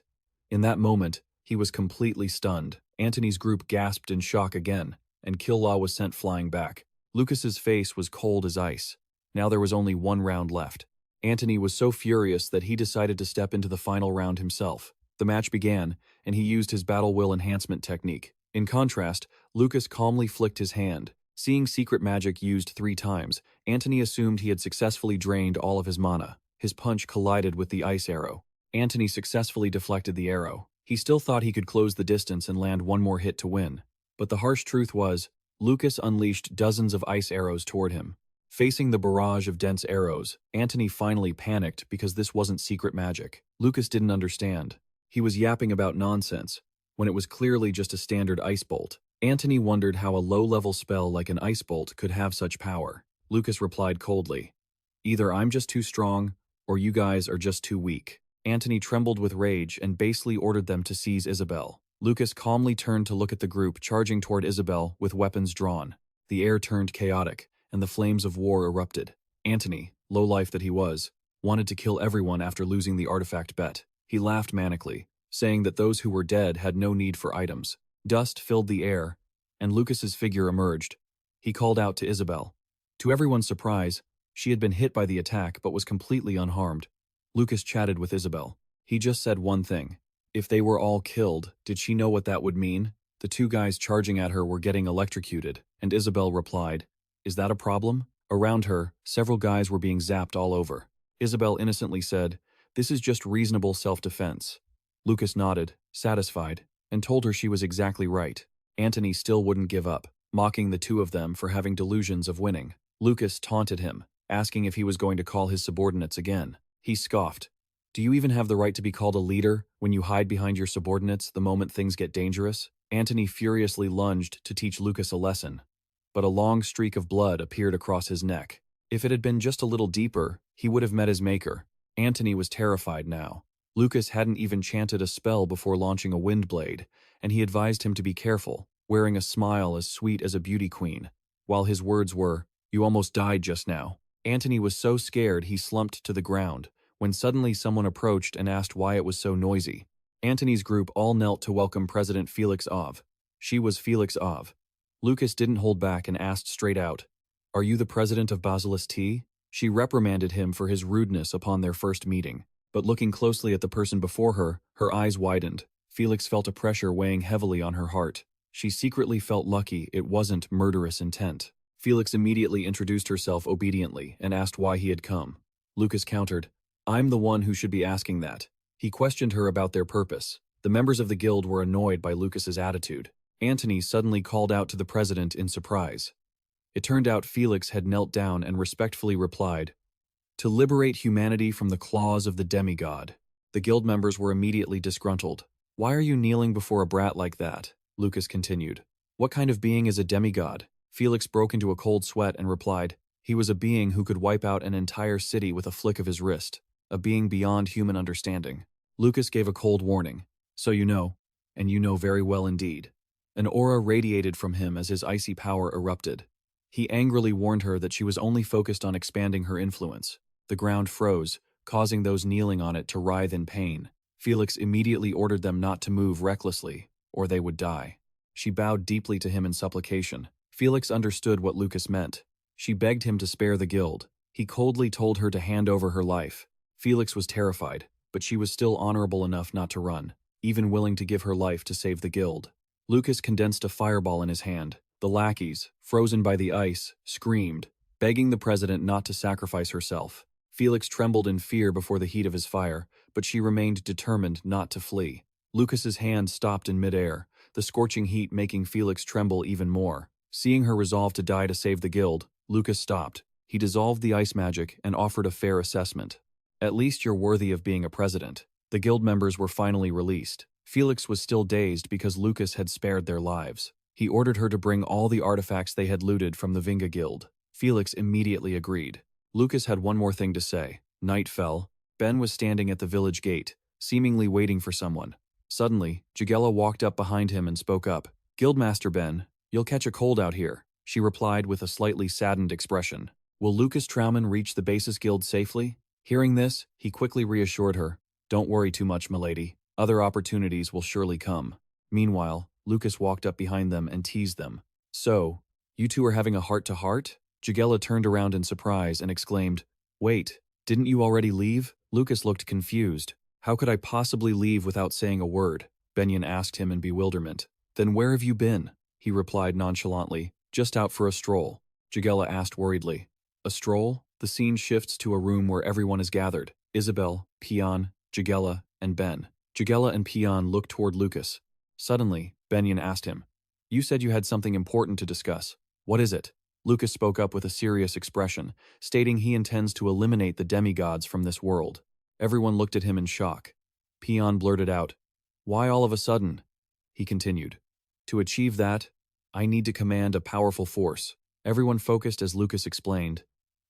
In that moment, he was completely stunned. Antony's group gasped in shock again, and Kill Law was sent flying back. Lucas's face was cold as ice. Now there was only one round left. Antony was so furious that he decided to step into the final round himself. The match began, and he used his battle will enhancement technique. In contrast, Lucas calmly flicked his hand. Seeing secret magic used 3 times, Antony assumed he had successfully drained all of his mana. His punch collided with the ice arrow. Antony successfully deflected the arrow. He still thought he could close the distance and land one more hit to win. But the harsh truth was, Lucas unleashed dozens of ice arrows toward him. Facing the barrage of dense arrows, Antony finally panicked because this wasn't secret magic. Lucas didn't understand. He was yapping about nonsense, when it was clearly just a standard ice bolt. Antony wondered how a low-level spell like an ice bolt could have such power. Lucas replied coldly, "Either I'm just too strong, or you guys are just too weak." Antony trembled with rage and basely ordered them to seize Isabel. Lucas calmly turned to look at the group charging toward Isabel with weapons drawn. The air turned chaotic, and the flames of war erupted. Antony, lowlife that he was, wanted to kill everyone after losing the artifact bet. He laughed manically, saying that those who were dead had no need for items. Dust filled the air, and Lucas's figure emerged. He called out to Isabel. To everyone's surprise, she had been hit by the attack but was completely unharmed. Lucas chatted with Isabel. He just said one thing. If they were all killed, did she know what that would mean? The 2 guys charging at her were getting electrocuted, and Isabel replied, "Is that a problem?" Around her, several guys were being zapped all over. Isabel innocently said, "This is just reasonable self-defense." Lucas nodded, satisfied, and told her she was exactly right. Antony still wouldn't give up, mocking the 2 of them for having delusions of winning. Lucas taunted him, asking if he was going to call his subordinates again. He scoffed. "Do you even have the right to be called a leader when you hide behind your subordinates the moment things get dangerous?" Antony furiously lunged to teach Lucas a lesson, but a long streak of blood appeared across his neck. If it had been just a little deeper, he would have met his maker. Antony was terrified now. Lucas hadn't even chanted a spell before launching a wind blade, and he advised him to be careful, wearing a smile as sweet as a beauty queen, while his words were, "You almost died just now." Antony was so scared he slumped to the ground, when suddenly someone approached and asked why it was so noisy. Antony's group all knelt to welcome President Felix Ov. She was Felix Ov. Lucas didn't hold back and asked straight out, "Are you the president of Basilisk T?" She reprimanded him for his rudeness upon their first meeting, but looking closely at the person before her, her eyes widened. Felix felt a pressure weighing heavily on her heart. She secretly felt lucky it wasn't murderous intent. Felix immediately introduced herself obediently and asked why he had come. Lucas countered, "I'm the one who should be asking that." He questioned her about their purpose. The members of the guild were annoyed by Lucas's attitude. Antony suddenly called out to the president in surprise. It turned out Felix had knelt down and respectfully replied, "To liberate humanity from the claws of the demigod." The guild members were immediately disgruntled. "Why are you kneeling before a brat like that?" Lucas continued. "What kind of being is a demigod?" Felix broke into a cold sweat and replied, "He was a being who could wipe out an entire city with a flick of his wrist, a being beyond human understanding." Lucas gave a cold warning. "So you know, and you know very well indeed." An aura radiated from him as his icy power erupted. He angrily warned her that she was only focused on expanding her influence. The ground froze, causing those kneeling on it to writhe in pain. Felix immediately ordered them not to move recklessly, or they would die. She bowed deeply to him in supplication. Felix understood what Lucas meant. She begged him to spare the guild. He coldly told her to hand over her life. Felix was terrified, but she was still honorable enough not to run, even willing to give her life to save the guild. Lucas condensed a fireball in his hand. The lackeys, frozen by the ice, screamed, begging the president not to sacrifice herself. Felix trembled in fear before the heat of his fire, but she remained determined not to flee. Lucas's hand stopped in midair, the scorching heat making Felix tremble even more. Seeing her resolve to die to save the guild, Lucas stopped. He dissolved the ice magic and offered a fair assessment. At least you're worthy of being a president. The guild members were finally released. Felix was still dazed because Lucas had spared their lives. He ordered her to bring all the artifacts they had looted from the Vinga Guild. Felix immediately agreed. Lucas had one more thing to say. Night fell. Ben was standing at the village gate, seemingly waiting for someone. Suddenly, Jagella walked up behind him and spoke up. "Guildmaster Ben, you'll catch a cold out here," she replied with a slightly saddened expression. "Will Lucas Trauman reach the Basis Guild safely?" Hearing this, he quickly reassured her. "Don't worry too much, milady. Other opportunities will surely come." Meanwhile, Lucas walked up behind them and teased them. "So, you two are having a heart-to-heart?" Jagella turned around in surprise and exclaimed, "Wait, didn't you already leave?" Lucas looked confused. "How could I possibly leave without saying a word?" Benyon asked him in bewilderment. "Then where have you been?" He replied nonchalantly, "Just out for a stroll." Jagella asked worriedly. "A stroll?" The scene shifts to a room where everyone is gathered. Isabel, Pion, Jagella, and Ben. Jagella and Pion look toward Lucas. Suddenly, Benyon asked him, "You said you had something important to discuss. What is it?" Lucas spoke up with a serious expression, stating he intends to eliminate the demigods from this world. Everyone looked at him in shock. Pion blurted out, "Why all of a sudden?" He continued, "To achieve that, I need to command a powerful force." Everyone focused as Lucas explained,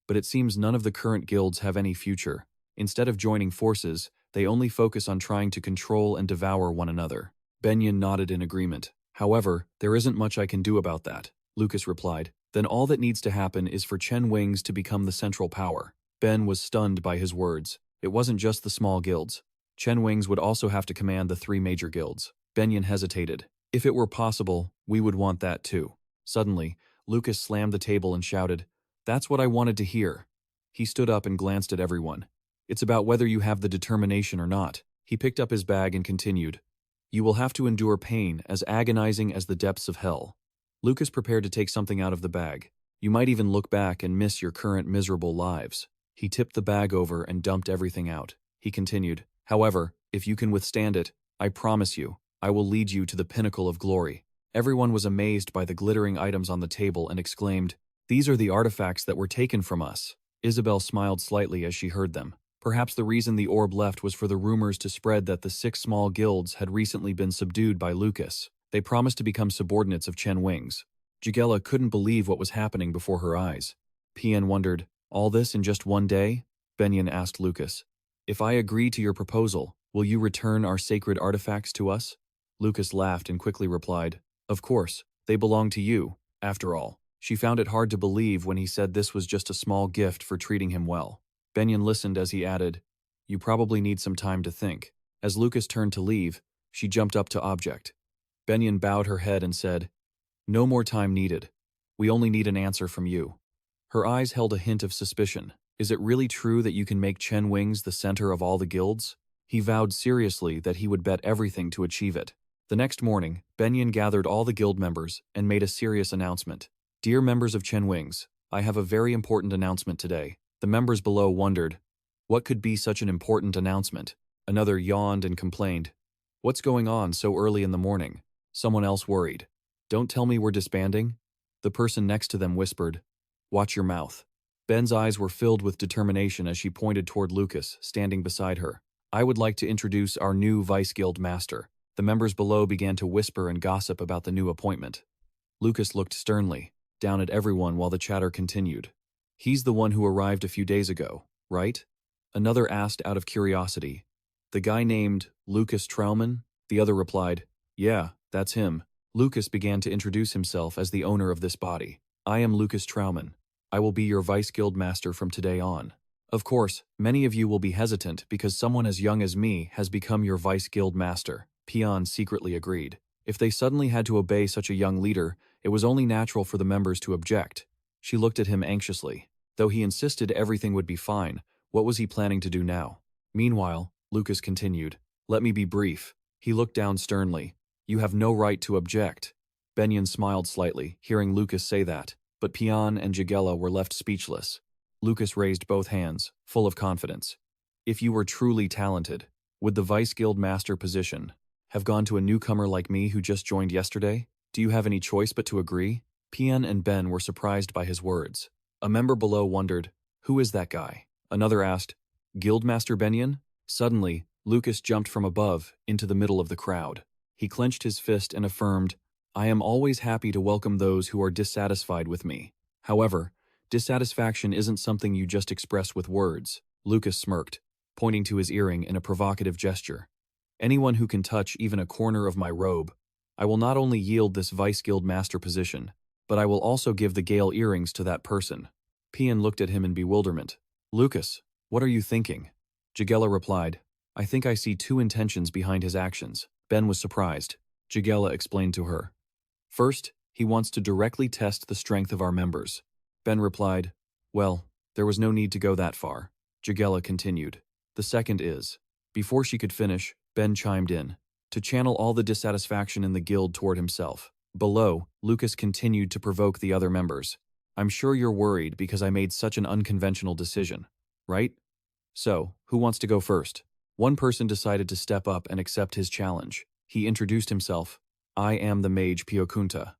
"But it seems none of the current guilds have any future. Instead of joining forces, they only focus on trying to control and devour one another." Benyon nodded in agreement. "However, there isn't much I can do about that," Lucas replied. "Then all that needs to happen is for Chen Wings to become the central power." Ben was stunned by his words. It wasn't just the small guilds. Chen Wings would also have to command the 3 major guilds. Benyon hesitated. "If it were possible, we would want that too." Suddenly, Lucas slammed the table and shouted, "That's what I wanted to hear." He stood up and glanced at everyone. "It's about whether you have the determination or not." He picked up his bag and continued, "You will have to endure pain as agonizing as the depths of hell." Lucas prepared to take something out of the bag. "You might even look back and miss your current miserable lives." He tipped the bag over and dumped everything out. He continued, "However, if you can withstand it, I promise you, I will lead you to the pinnacle of glory." Everyone was amazed by the glittering items on the table and exclaimed, "These are the artifacts that were taken from us." Isabel smiled slightly as she heard them. Perhaps the reason the orb left was for the rumors to spread that the 6 small guilds had recently been subdued by Lucas. They promised to become subordinates of Chen Wings. Jagella couldn't believe what was happening before her eyes. Pian wondered, "All this in just one day?" Benyon asked Lucas, "If I agree to your proposal, will you return our sacred artifacts to us?" Lucas laughed and quickly replied, "Of course, they belong to you, after all." She found it hard to believe when he said this was just a small gift for treating him well. Benyon listened as he added, "You probably need some time to think." As Lucas turned to leave, she jumped up to object. Benyon bowed her head and said, "No more time needed. We only need an answer from you." Her eyes held a hint of suspicion. "Is it really true that you can make Chen Wings the center of all the guilds?" He vowed seriously that he would bet everything to achieve it. The next morning, Benyon gathered all the guild members and made a serious announcement. "Dear members of Chen Wings, I have a very important announcement today." The members below wondered, what could be such an important announcement? Another yawned and complained, "What's going on so early in the morning?" Someone else worried, "Don't tell me we're disbanding?" The person next to them whispered, "Watch your mouth." Ben's eyes were filled with determination as she pointed toward Lucas, standing beside her. "I would like to introduce our new Vice Guild Master." The members below began to whisper and gossip about the new appointment. Lucas looked sternly down at everyone while the chatter continued. "He's the one who arrived a few days ago, right?" Another asked out of curiosity. "The guy named Lucas Trauman?" The other replied, "Yeah, that's him." Lucas began to introduce himself as the owner of this body. "I am Lucas Trauman. I will be your Vice Guild Master from today on." Of course, many of you will be hesitant because someone as young as me has become your Vice Guild Master. Pion secretly agreed. If they suddenly had to obey such a young leader, it was only natural for the members to object. She looked at him anxiously. Though he insisted everything would be fine, what was he planning to do now? Meanwhile, Lucas continued, "Let me be brief." He looked down sternly. "You have no right to object." Benyon smiled slightly, hearing Lucas say that, but Pian and Jagella were left speechless. Lucas raised both hands, full of confidence. If you were truly talented, would the Vice Guild Master position have gone to a newcomer like me who just joined yesterday? Do you have any choice but to agree? Pian and Ben were surprised by his words. A member below wondered, who is that guy? Another asked, Guildmaster Benyon? Suddenly, Lucas jumped from above into the middle of the crowd. He clenched his fist and affirmed, I am always happy to welcome those who are dissatisfied with me. However, dissatisfaction isn't something you just express with words. Lucas smirked, pointing to his earring in a provocative gesture. Anyone who can touch even a corner of my robe, I will not only yield this Vice Guild Master position, but I will also give the Gale earrings to that person. Pian looked at him in bewilderment. Lucas, what are you thinking? Jagella replied, I think I see two intentions behind his actions. Ben was surprised. Jagella explained to her. First, he wants to directly test the strength of our members. Ben replied, well, there was no need to go that far. Jagella continued. The second is, before she could finish, Ben chimed in, to channel all the dissatisfaction in the guild toward himself. Below, Lucas continued to provoke the other members. I'm sure you're worried because I made such an unconventional decision, right? So, who wants to go first? One person decided to step up and accept his challenge. He introduced himself. I am the mage Piokunta.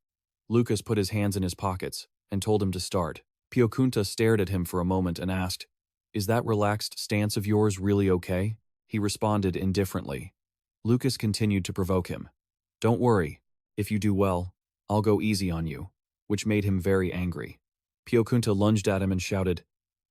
Lucas put his hands in his pockets and told him to start. Piokunta stared at him for a moment and asked, Is that relaxed stance of yours really okay? He responded indifferently. Lucas continued to provoke him. Don't worry. If you do well, I'll go easy on you, which made him very angry. Piokunta lunged at him and shouted,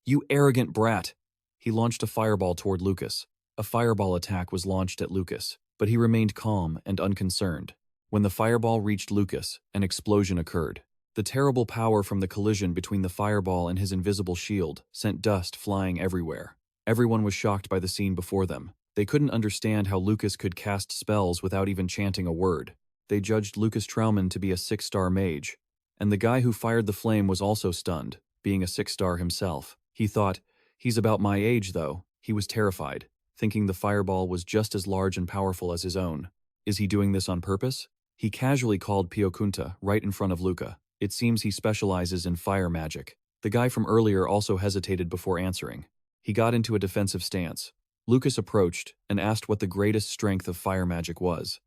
You arrogant brat! He launched a fireball toward Lucas. A fireball attack was launched at Lucas, but he remained calm and unconcerned. When the fireball reached Lucas, an explosion occurred. The terrible power from the collision between the fireball and his invisible shield sent dust flying everywhere. Everyone was shocked by the scene before them. They couldn't understand how Lucas could cast spells without even chanting a word. They judged Lucas Trauman to be a 6-star mage, and the guy who fired the flame was also stunned, being a 6-star himself. He thought, he's about my age though. He was terrified, thinking the fireball was just as large and powerful as his own. Is he doing this on purpose? He casually called Piokunta right in front of Luca. It seems he specializes in fire magic. The guy from earlier also hesitated before answering. He got into a defensive stance. Lucas approached and asked what the greatest strength of fire magic was.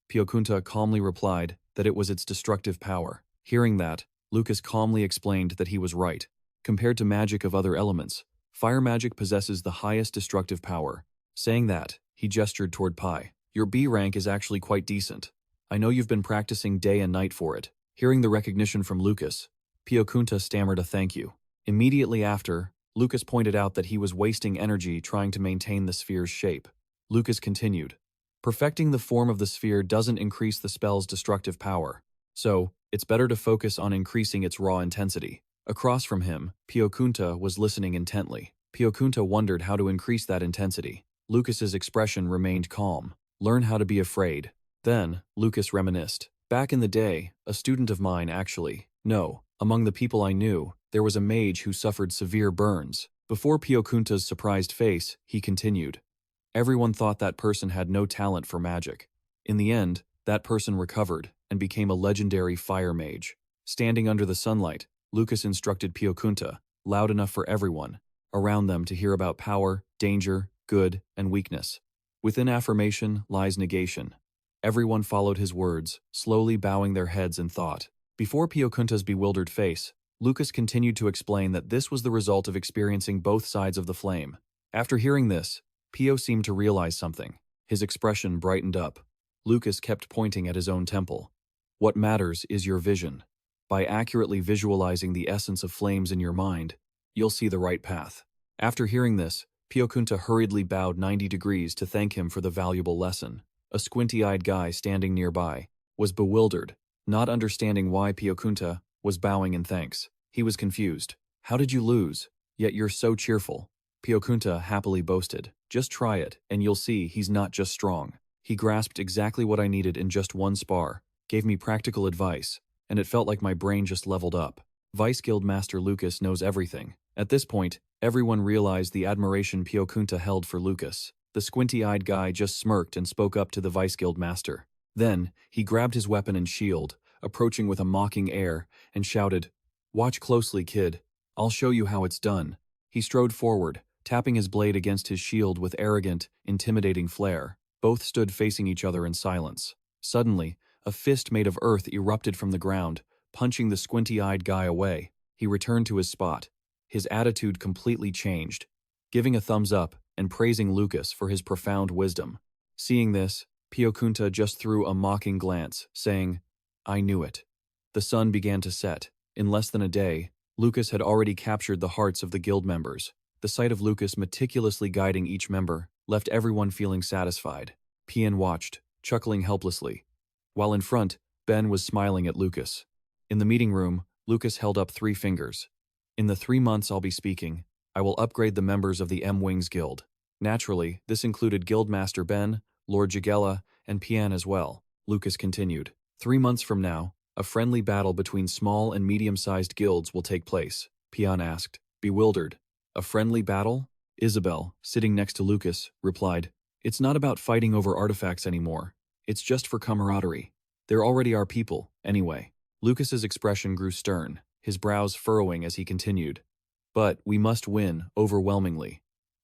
Piokunta calmly replied that it was its destructive power. Hearing that, Lucas calmly explained that he was right. Compared to magic of other elements, fire magic possesses the highest destructive power. Saying that, he gestured toward Pi. Your B rank is actually quite decent. I know you've been practicing day and night for it. Hearing the recognition from Lucas, Piokunta stammered a thank you. Immediately after, Lucas pointed out that he was wasting energy trying to maintain the sphere's shape. Lucas continued, perfecting the form of the sphere doesn't increase the spell's destructive power, so it's better to focus on increasing its raw intensity. Across from him, Piokunta was listening intently. Piokunta wondered how to increase that intensity. Lucas's expression remained calm. Learn how to be afraid. Then, Lucas reminisced. Back in the day, a student of mine actually, no, among the people I knew, there was a mage who suffered severe burns. Before Piokunta's surprised face, he continued. Everyone thought that person had no talent for magic. In the end, that person recovered and became a legendary fire mage. Standing under the sunlight, Lucas instructed Piokunta, loud enough for everyone around them to hear about power, danger, good, and weakness. Within affirmation lies negation. Everyone followed his words, slowly bowing their heads in thought. Before Piokunta's bewildered face, Lucas continued to explain that this was the result of experiencing both sides of the flame. After hearing this, Pio seemed to realize something. His expression brightened up. Lucas kept pointing at his own temple. What matters is your vision. By accurately visualizing the essence of flames in your mind, you'll see the right path. After hearing this, Piokunta hurriedly bowed 90 degrees to thank him for the valuable lesson. A squinty-eyed guy standing nearby was bewildered, not understanding why Piokunta was bowing in thanks. He was confused. How did you lose? Yet you're so cheerful. Piokunta happily boasted. Just try it, and you'll see he's not just strong. He grasped exactly what I needed in just one spar, gave me practical advice, and it felt like my brain just leveled up. Vice Guild Master Lucas knows everything. At this point, everyone realized the admiration Piokunta held for Lucas. The squinty-eyed guy just smirked and spoke up to the Vice Guild Master. Then, he grabbed his weapon and shield, approaching with a mocking air, and shouted, "Watch closely, kid. I'll show you how it's done." He strode forward, tapping his blade against his shield with arrogant, intimidating flair. Both stood facing each other in silence. Suddenly, a fist made of earth erupted from the ground, punching the squinty-eyed guy away. He returned to his spot. His attitude completely changed, giving a thumbs up and praising Lucas for his profound wisdom. Seeing this, Piokunta just threw a mocking glance, saying, "I knew it." The sun began to set. In less than a day, Lucas had already captured the hearts of the guild members. The sight of Lucas meticulously guiding each member left everyone feeling satisfied. Pian watched, chuckling helplessly. While in front, Ben was smiling at Lucas. In the meeting room, Lucas held up 3 fingers. "In the 3 months I'll be speaking, I will upgrade the members of the M-Wings Guild." Naturally, this included Guildmaster Ben, Lord Jagella, and Pian as well. Lucas continued. 3 months from now, a friendly battle between small and medium-sized guilds will take place. Pian asked, bewildered. "A friendly battle?" Isabel, sitting next to Lucas, replied, "It's not about fighting over artifacts anymore. It's just for camaraderie. There already are people, anyway." Lucas's expression grew stern, his brows furrowing as he continued. "But we must win, overwhelmingly."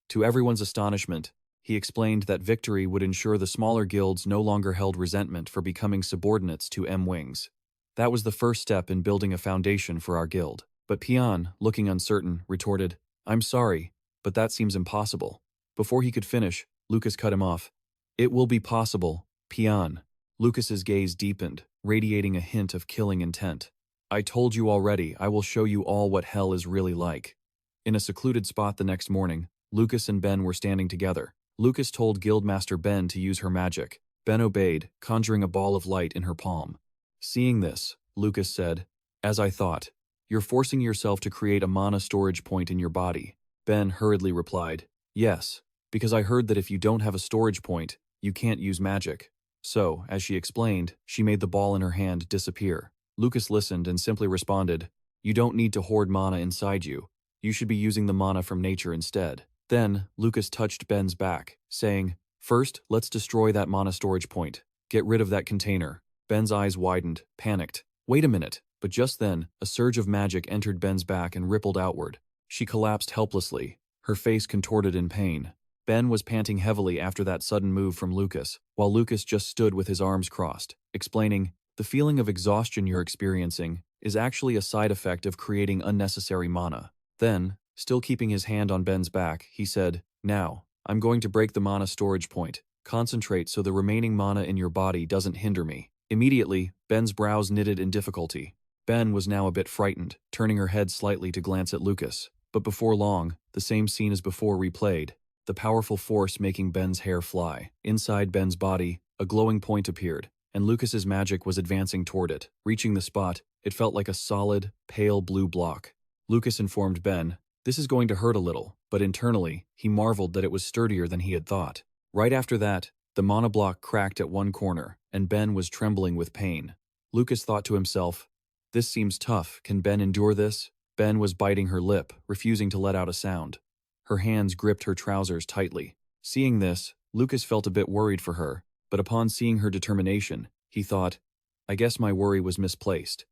To everyone's astonishment, he explained that victory would ensure the smaller guilds no longer held resentment for becoming subordinates to M-Wings. That was the first step in building a foundation for our guild. But Pian, looking uncertain, retorted, "I'm sorry, but that seems impossible." Before he could finish, Lucas cut him off. "It will be possible, Pian." Lucas's gaze deepened, radiating a hint of killing intent. "I told you already, I will show you all what hell is really like." In a secluded spot the next morning, Lucas and Ben were standing together. Lucas told Guildmaster Ben to use her magic. Ben obeyed, conjuring a ball of light in her palm. Seeing this, Lucas said, "As I thought, you're forcing yourself to create a mana storage point in your body." Ben hurriedly replied, "Yes, because I heard that if you don't have a storage point, you can't use magic." So, as she explained, she made the ball in her hand disappear. Lucas listened and simply responded, "You don't need to hoard mana inside you. You should be using the mana from nature instead." Then, Lucas touched Ben's back, saying, "First, let's destroy that mana storage point. Get rid of that container." Ben's eyes widened, panicked. "Wait a minute." But just then, a surge of magic entered Ben's back and rippled outward. She collapsed helplessly, her face contorted in pain. Ben was panting heavily after that sudden move from Lucas, while Lucas just stood with his arms crossed, explaining, "The feeling of exhaustion you're experiencing is actually a side effect of creating unnecessary mana." Then, still keeping his hand on Ben's back, he said, "Now, I'm going to break the mana storage point. Concentrate so the remaining mana in your body doesn't hinder me." Immediately, Ben's brows knitted in difficulty. Ben was now a bit frightened, turning her head slightly to glance at Lucas. But before long, the same scene as before replayed, the powerful force making Ben's hair fly. Inside Ben's body, a glowing point appeared, and Lucas's magic was advancing toward it. Reaching the spot, it felt like a solid, pale blue block. Lucas informed Ben, "This is going to hurt a little," but internally, he marveled that it was sturdier than he had thought. Right after that, the mana block cracked at one corner, and Ben was trembling with pain. Lucas thought to himself, "This seems tough. Can Ben endure this?" Ben was biting her lip, refusing to let out a sound. Her hands gripped her trousers tightly. Seeing this, Lucas felt a bit worried for her, but upon seeing her determination, he thought, "I guess my worry was misplaced."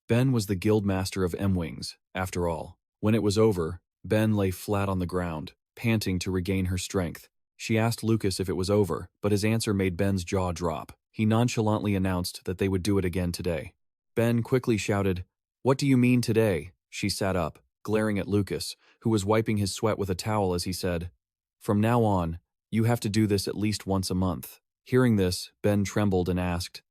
Ben was the guildmaster of M-Wings, after all. When it was over, Ben lay flat on the ground, panting to regain her strength. She asked Lucas if it was over, but his answer made Ben's jaw drop. He nonchalantly announced that they would do it again today. Ben quickly shouted, "What do you mean today?" She sat up, glaring at Lucas, who was wiping his sweat with a towel as he said, "From now on, you have to do this at least once a month." Hearing this, Ben trembled and asked,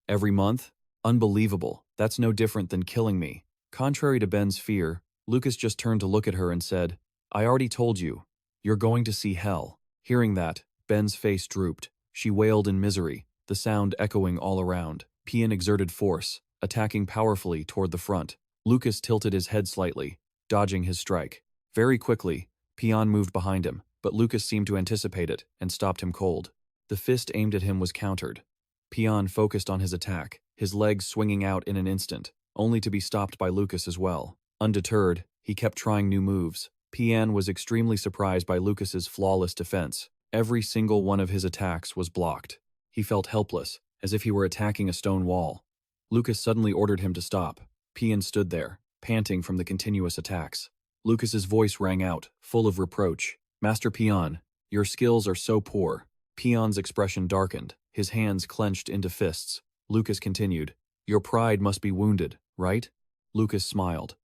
"Every month? Unbelievable. That's no different than killing me." Contrary to Ben's fear, Lucas just turned to look at her and said, "I already told you. You're going to see hell." Hearing that, Ben's face drooped. She wailed in misery, the sound echoing all around. Pian exerted force, attacking powerfully toward the front. Lucas tilted his head slightly, dodging his strike. Very quickly, Pian moved behind him, but Lucas seemed to anticipate it and stopped him cold. The fist aimed at him was countered. Pian focused on his attack, his legs swinging out in an instant, only to be stopped by Lucas as well. Undeterred, he kept trying new moves. Pian was extremely surprised by Lucas's flawless defense. Every single one of his attacks was blocked. He felt helpless, as if he were attacking a stone wall. Lucas suddenly ordered him to stop. Pion stood there, panting from the continuous attacks. Lucas's voice rang out, full of reproach. Master Pion, your skills are so poor. Pion's expression darkened, his hands clenched into fists. Lucas continued, your pride must be wounded, right? Lucas smiled.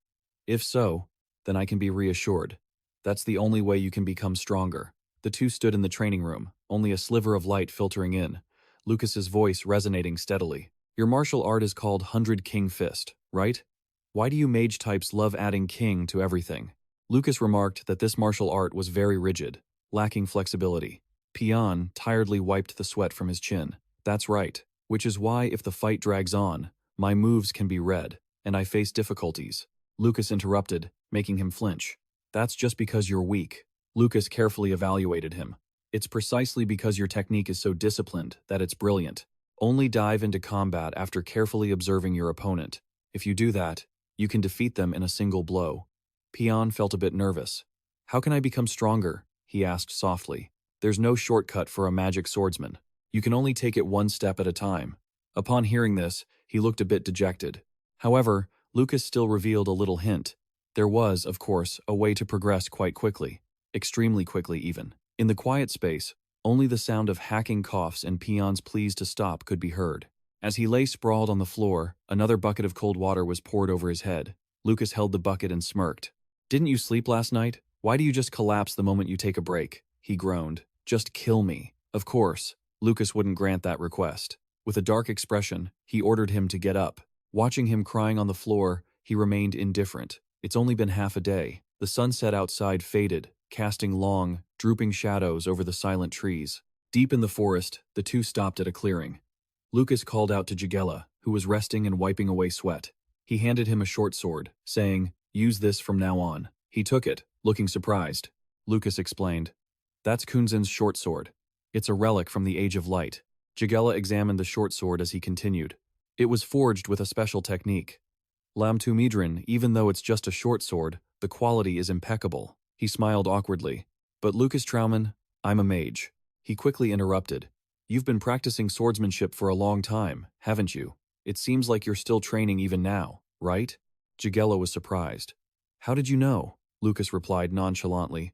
If so, then I can be reassured. That's the only way you can become stronger. The two stood in the training room, only a sliver of light filtering in. Lucas's voice resonating steadily. Your martial art is called 100 King Fist, right? Why do you mage types love adding king to everything? Lucas remarked that this martial art was very rigid, lacking flexibility. Pion tiredly wiped the sweat from his chin. That's right, which is why if the fight drags on, my moves can be read, and I face difficulties. Lucas interrupted, making him flinch. That's just because you're weak. Lucas carefully evaluated him. It's precisely because your technique is so disciplined that it's brilliant. Only dive into combat after carefully observing your opponent. If you do that, you can defeat them in a single blow. Pion felt a bit nervous. How can I become stronger? He asked softly. There's no shortcut for a magic swordsman. You can only take it one step at a time. Upon hearing this, he looked a bit dejected. However, Lucas still revealed a little hint. There was, of course, a way to progress quite quickly. Extremely quickly even. In the quiet space, only the sound of hacking coughs and Pion's pleas to stop could be heard. As he lay sprawled on the floor, another bucket of cold water was poured over his head. Lucas held the bucket and smirked. Didn't you sleep last night? Why do you just collapse the moment you take a break? He groaned. Just kill me. Of course, Lucas wouldn't grant that request. With a dark expression, he ordered him to get up. Watching him crying on the floor, he remained indifferent. It's only been half a day. The sunset outside faded, casting long, drooping shadows over the silent trees. Deep in the forest, the two stopped at a clearing. Lucas called out to Jagella, who was resting and wiping away sweat. He handed him a short sword, saying, use this from now on. He took it, looking surprised. Lucas explained, that's Kunzen's short sword. It's a relic from the Age of Light. Jagella examined the short sword as he continued. It was forged with a special technique. Lamtumidrin, even though it's just a short sword, the quality is impeccable. He smiled awkwardly. But Lucas Trauman, I'm a mage. He quickly interrupted. You've been practicing swordsmanship for a long time, haven't you? It seems like you're still training even now, right? Jagella was surprised. How did you know? Lucas replied nonchalantly.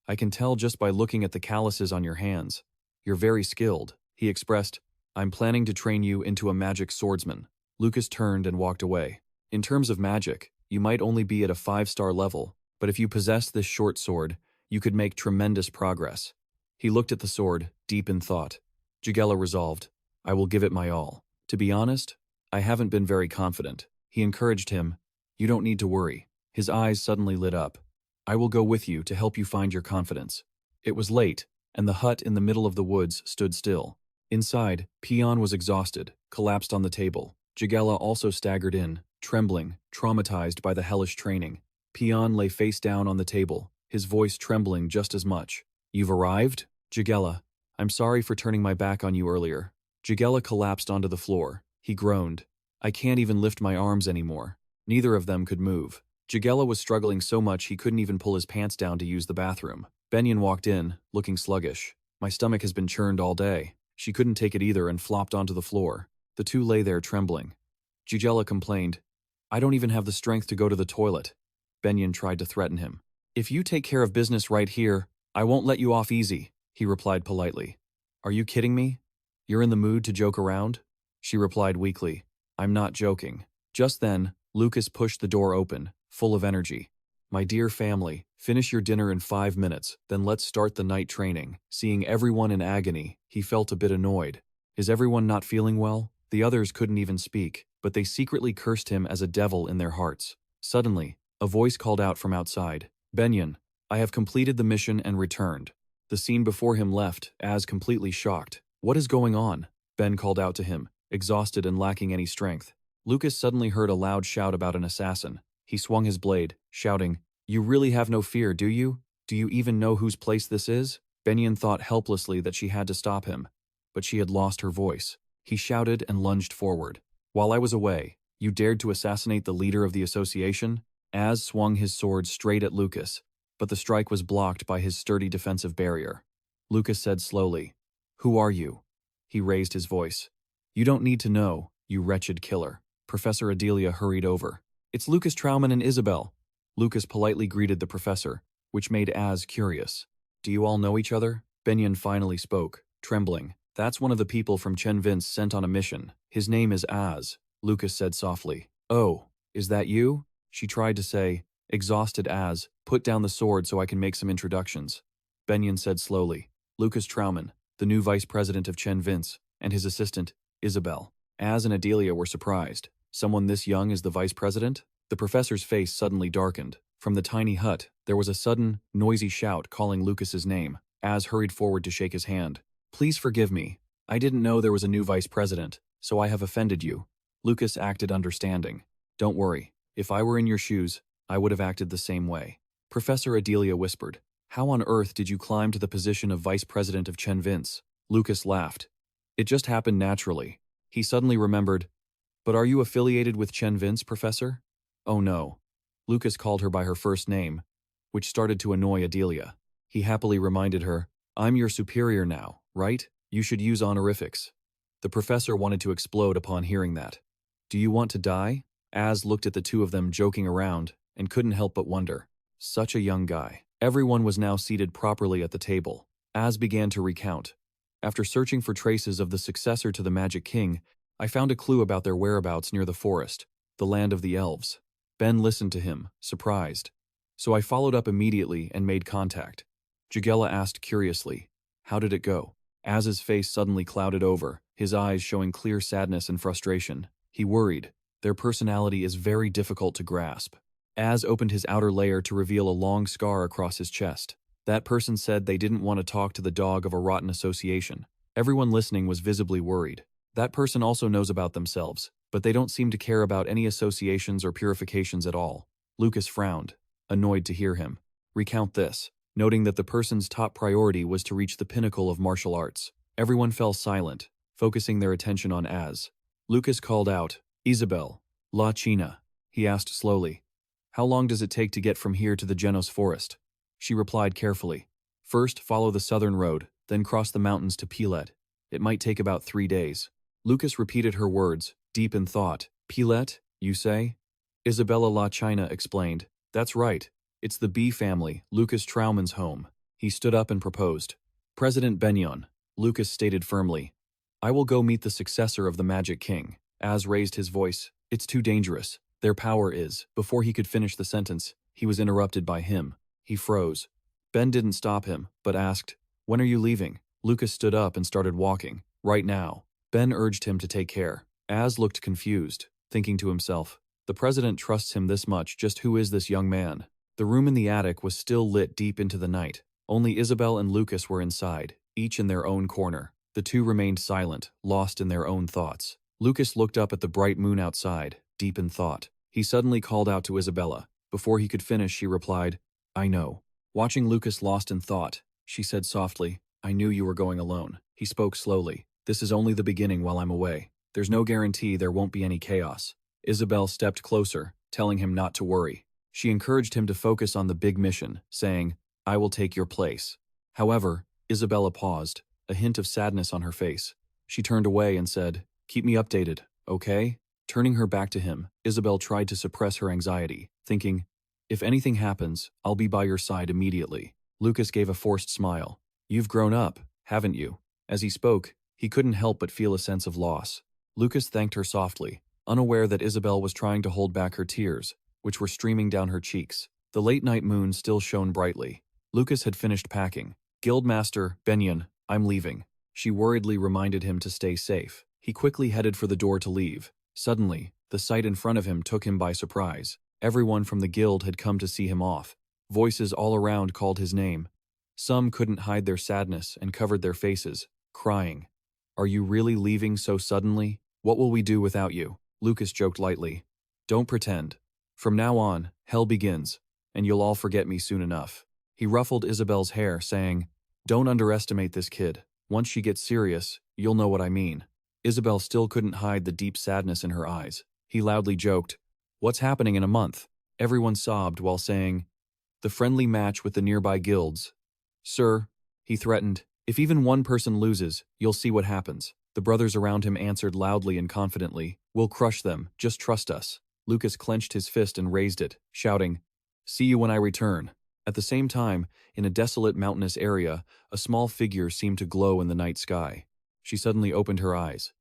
I can tell just by looking at the calluses on your hands. You're very skilled. He expressed, I'm planning to train you into a magic swordsman. Lucas turned and walked away. In terms of magic, you might only be at a 5-star level, but if you possess this short sword, you could make tremendous progress. He looked at the sword, deep in thought. Jagella resolved, I will give it my all. To be honest, I haven't been very confident. He encouraged him, you don't need to worry. His eyes suddenly lit up. I will go with you to help you find your confidence. It was late, and the hut in the middle of the woods stood still. Inside, Pion was exhausted, collapsed on the table. Jagella also staggered in, trembling, traumatized by the hellish training. Pion lay face down on the table, his voice trembling just as much. You've arrived? Jagella, I'm sorry for turning my back on you earlier. Jagella collapsed onto the floor. He groaned. I can't even lift my arms anymore. Neither of them could move. Jagella was struggling so much he couldn't even pull his pants down to use the bathroom. Benyon walked in, looking sluggish. My stomach has been churned all day. She couldn't take it either and flopped onto the floor. The two lay there trembling. Jagella complained, I don't even have the strength to go to the toilet. Benyon tried to threaten him. If you take care of business right here, I won't let you off easy, he replied politely. Are you kidding me? You're in the mood to joke around? She replied weakly. I'm not joking. Just then, Lucas pushed the door open, full of energy. My dear family, finish your dinner in 5 minutes, then let's start the night training. Seeing everyone in agony, he felt a bit annoyed. Is everyone not feeling well? The others couldn't even speak, but they secretly cursed him as a devil in their hearts. Suddenly, a voice called out from outside. Benyon, I have completed the mission and returned. The scene before him left, as completely shocked. What is going on? Ben called out to him, exhausted and lacking any strength. Lucas suddenly heard a loud shout about an assassin. He swung his blade, shouting, You really have no fear, do you? Do you even know whose place this is? Benyon thought helplessly that she had to stop him, but she had lost her voice. He shouted and lunged forward. While I was away, you dared to assassinate the leader of the association? Az swung his sword straight at Lucas, but the strike was blocked by his sturdy defensive barrier. Lucas said slowly, Who are you? He raised his voice. You don't need to know, you wretched killer. Professor Adelia hurried over. "It's Lucas Trauman and Isabel." Lucas politely greeted the professor, which made Az curious. "Do you all know each other?" Benyon finally spoke, trembling. "That's one of the people from Chen Vince sent on a mission. His name is Az," Lucas said softly. "Oh, is that you?" She tried to say. Exhausted Az, "Put down the sword so I can make some introductions." Benyon said slowly. "Lucas Trauman, the new vice president of Chen Vince, and his assistant, Isabel." Az and Adelia were surprised. Someone this young is the vice president? The professor's face suddenly darkened. From the tiny hut, there was a sudden, noisy shout calling Lucas's name. Az hurried forward to shake his hand. "Please forgive me. I didn't know there was a new vice president, so I have offended you." Lucas acted understanding. "Don't worry. If I were in your shoes, I would have acted the same way." Professor Adelia whispered, "How on earth did you climb to the position of vice president of Chen Vince?" Lucas laughed. "It just happened naturally." He suddenly remembered, "But are you affiliated with Chen Vince, Professor?" "Oh no." Lucas called her by her first name, which started to annoy Adelia. He happily reminded her, "I'm your superior now, right? You should use honorifics." The professor wanted to explode upon hearing that. "Do you want to die?" Az looked at the two of them joking around and couldn't help but wonder. Such a young guy. Everyone was now seated properly at the table. Az began to recount. "After searching for traces of the successor to the Magic King, I found a clue about their whereabouts near the forest, the land of the elves." Ben listened to him, surprised. "So I followed up immediately and made contact." Jagella asked curiously, "How did it go?" Az's face suddenly clouded over, his eyes showing clear sadness and frustration. He worried. Their personality is very difficult to grasp. Az opened his outer layer to reveal a long scar across his chest. That person said they didn't want to talk to the dog of a rotten association. Everyone listening was visibly worried. That person also knows about themselves, but they don't seem to care about any associations or purifications at all. Lucas frowned, annoyed to hear him recount this, noting that the person's top priority was to reach the pinnacle of martial arts. Everyone fell silent, focusing their attention on Az. Lucas called out, "Isabel, La China." He asked slowly, "How long does it take to get from here to the Genos forest?" She replied carefully, "First, follow the southern road, then cross the mountains to Pilet. It might take about 3 days." Lucas repeated her words, deep in thought. "Pilet, you say?" Isabella La China explained, "That's right. It's the B family, Lucas Trauman's home." He stood up and proposed. "President Benyon," Lucas stated firmly, "I will go meet the successor of the Magic King." Az raised his voice, "It's too dangerous. Their power is." Before he could finish the sentence, he was interrupted by him. He froze. Ben didn't stop him, but asked, "When are you leaving?" Lucas stood up and started walking. "Right now." Ben urged him to take care. Az looked confused, thinking to himself, the president trusts him this much, just who is this young man? The room in the attic was still lit deep into the night. Only Isabel and Lucas were inside, each in their own corner. The two remained silent, lost in their own thoughts. Lucas looked up at the bright moon outside, deep in thought. He suddenly called out to Isabella. Before he could finish, she replied, "I know." Watching Lucas lost in thought, she said softly, "I knew you were going alone." He spoke slowly. "This is only the beginning while I'm away. There's no guarantee there won't be any chaos." Isabel stepped closer, telling him not to worry. She encouraged him to focus on the big mission, saying, "I will take your place." However, Isabella paused, a hint of sadness on her face. She turned away and said, "Keep me updated, okay?" Turning her back to him, Isabel tried to suppress her anxiety, thinking, "If anything happens, I'll be by your side immediately." Lucas gave a forced smile. "You've grown up, haven't you?" As he spoke, he couldn't help but feel a sense of loss. Lucas thanked her softly, unaware that Isabel was trying to hold back her tears, which were streaming down her cheeks. The late-night moon still shone brightly. Lucas had finished packing. "Guildmaster, Benyon, I'm leaving." She worriedly reminded him to stay safe. He quickly headed for the door to leave. Suddenly, the sight in front of him took him by surprise. Everyone from the guild had come to see him off. Voices all around called his name. Some couldn't hide their sadness and covered their faces, crying. "Are you really leaving so suddenly? What will we do without you?" Lucas joked lightly. "Don't pretend. From now on, hell begins, and you'll all forget me soon enough." He ruffled Isabel's hair, saying, "Don't underestimate this kid. Once she gets serious, you'll know what I mean." Isabel still couldn't hide the deep sadness in her eyes. He loudly joked, "What's happening in a month?" Everyone sobbed while saying, "The friendly match with the nearby guilds." "Sir," he threatened, "if even one person loses, you'll see what happens." The brothers around him answered loudly and confidently, We'll crush them, just trust us. Lucas clenched his fist and raised it, shouting, "See you when I return." At the same time, in a desolate mountainous area, a small figure seemed to glow in the night sky. She suddenly opened her eyes.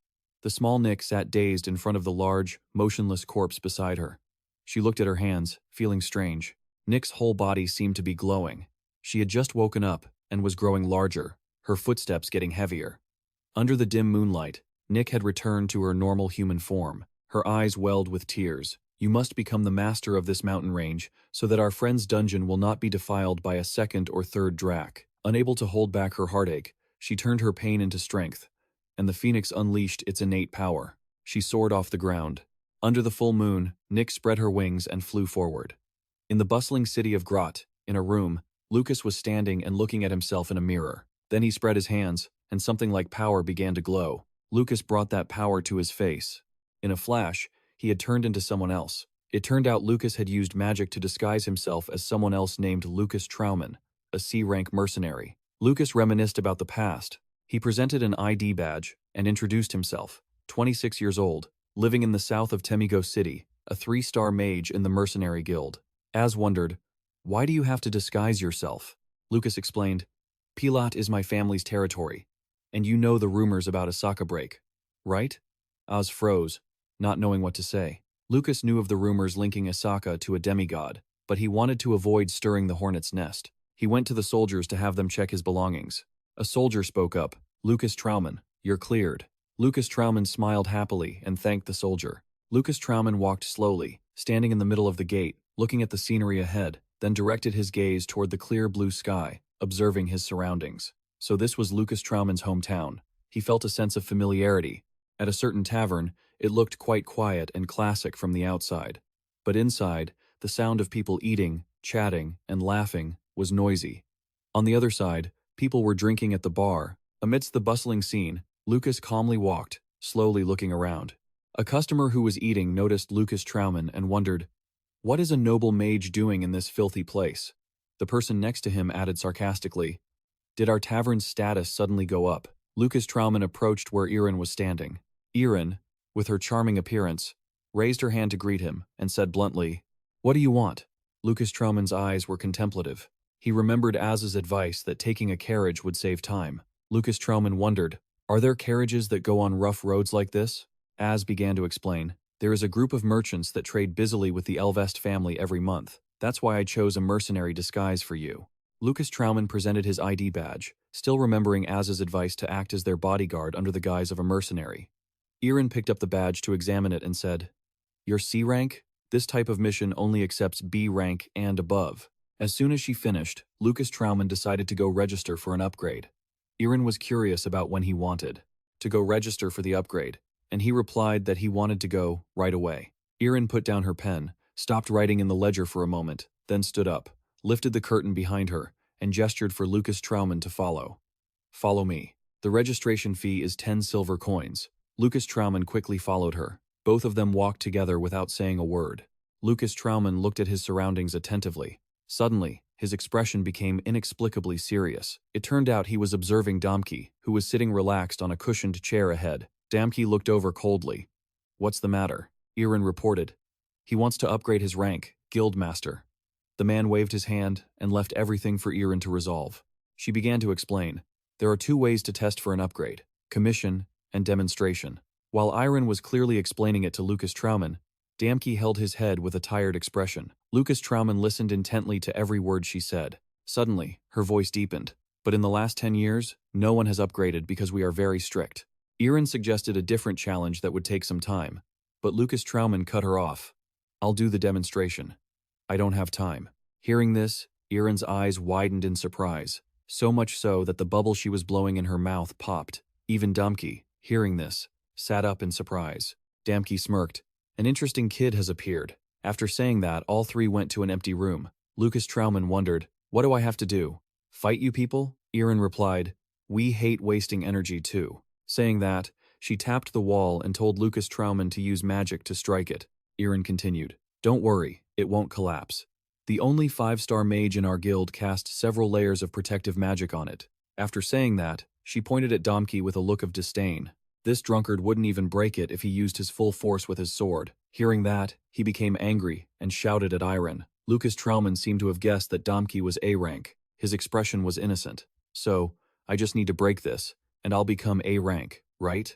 The small Nick sat dazed in front of the large, motionless corpse beside her. She looked at her hands, feeling strange. Nick's whole body seemed to be glowing. She had just woken up and was growing larger, her footsteps getting heavier. Under the dim moonlight, Nick had returned to her normal human form. Her eyes welled with tears. "You must become the master of this mountain range so that our friend's dungeon will not be defiled by a second or third drac." Unable to hold back her heartache, she turned her pain into strength, and the phoenix unleashed its innate power. She soared off the ground. Under the full moon, Nick spread her wings and flew forward. In the bustling city of Grot, in a room, Lucas was standing and looking at himself in a mirror. Then he spread his hands, and something like power began to glow. Lucas brought that power to his face. In a flash, he had turned into someone else. It turned out Lucas had used magic to disguise himself as someone else named Lucas Trauman, a C-rank mercenary. Lucas reminisced about the past. He presented an ID badge and introduced himself. 26 years old, living in the south of Demigod City, a 3-star mage in the mercenary guild. Az wondered, "Why do you have to disguise yourself?" Lucas explained, "Pilat is my family's territory, and you know the rumors about Asaka break, right?" Az froze, not knowing what to say. Lucas knew of the rumors linking Asaka to a demigod, but he wanted to avoid stirring the hornet's nest. He went to the soldiers to have them check his belongings. A soldier spoke up, "Lucas Trauman, you're cleared." Lucas Trauman smiled happily and thanked the soldier. Lucas Trauman walked slowly, standing in the middle of the gate, looking at the scenery ahead, then directed his gaze toward the clear blue sky, observing his surroundings. So this was Lucas Trauman's hometown. He felt a sense of familiarity. At a certain tavern, it looked quite quiet and classic from the outside. But inside, the sound of people eating, chatting, and laughing was noisy. On the other side, people were drinking at the bar. Amidst the bustling scene, Lucas calmly walked, slowly looking around. A customer who was eating noticed Lucas Trauman and wondered, "What is a noble mage doing in this filthy place?" The person next to him added sarcastically, "Did our tavern's status suddenly go up?" Lucas Trauman approached where Erin was standing. Erin, with her charming appearance, raised her hand to greet him and said bluntly, "What do you want?" Lucas Trauman's eyes were contemplative. He remembered Az's advice that taking a carriage would save time. Lucas Trauman wondered, "Are there carriages that go on rough roads like this?" Az began to explain, "There is a group of merchants that trade busily with the Elvest family every month. That's why I chose a mercenary disguise for you." Lucas Trauman presented his ID badge, still remembering Az's advice to act as their bodyguard under the guise of a mercenary. Erin picked up the badge to examine it and said, "Your C rank? This type of mission only accepts B rank and above." As soon as she finished, Lucas Trauman decided to go register for an upgrade. Erin was curious about when he wanted to go register for the upgrade, and he replied that he wanted to go right away. Erin put down her pen, stopped writing in the ledger for a moment, then stood up, lifted the curtain behind her, and gestured for Lucas Trauman to follow. "Follow me. The registration fee is 10 silver coins." Lucas Trauman quickly followed her. Both of them walked together without saying a word. Lucas Trauman looked at his surroundings attentively. Suddenly, his expression became inexplicably serious. It turned out he was observing Damki, who was sitting relaxed on a cushioned chair ahead. Damki looked over coldly. "What's the matter?" Erin reported. "He wants to upgrade his rank, Guildmaster." The man waved his hand and left everything for Erin to resolve. She began to explain. "There are 2 ways to test for an upgrade: commission and demonstration." While Erin was clearly explaining it to Lucas Trauman, Damki held his head with a tired expression. Lucas Trauman listened intently to every word she said. Suddenly, her voice deepened. "But in the last 10 years, no one has upgraded because we are very strict." Erin suggested a different challenge that would take some time, but Lucas Trauman cut her off. "I'll do the demonstration. I don't have time." Hearing this, Erin's eyes widened in surprise, so much so that the bubble she was blowing in her mouth popped. Even Damki, hearing this, sat up in surprise. Damki smirked. "An interesting kid has appeared." After saying that, all 3 went to an empty room. Lucas Trauman wondered, "What do I have to do? Fight you people?" Erin replied, "We hate wasting energy too." Saying that, she tapped the wall and told Lucas Trauman to use magic to strike it. Erin continued, "Don't worry, it won't collapse. The only 5-star mage in our guild cast several layers of protective magic on it." After saying that, she pointed at Damki with a look of disdain. This drunkard wouldn't even break it if he used his full force with his sword. Hearing that, he became angry and shouted at Iron. Lucas Trauman seemed to have guessed that Domke was A rank. His expression was innocent. So, I just need to break this, and I'll become A rank, right?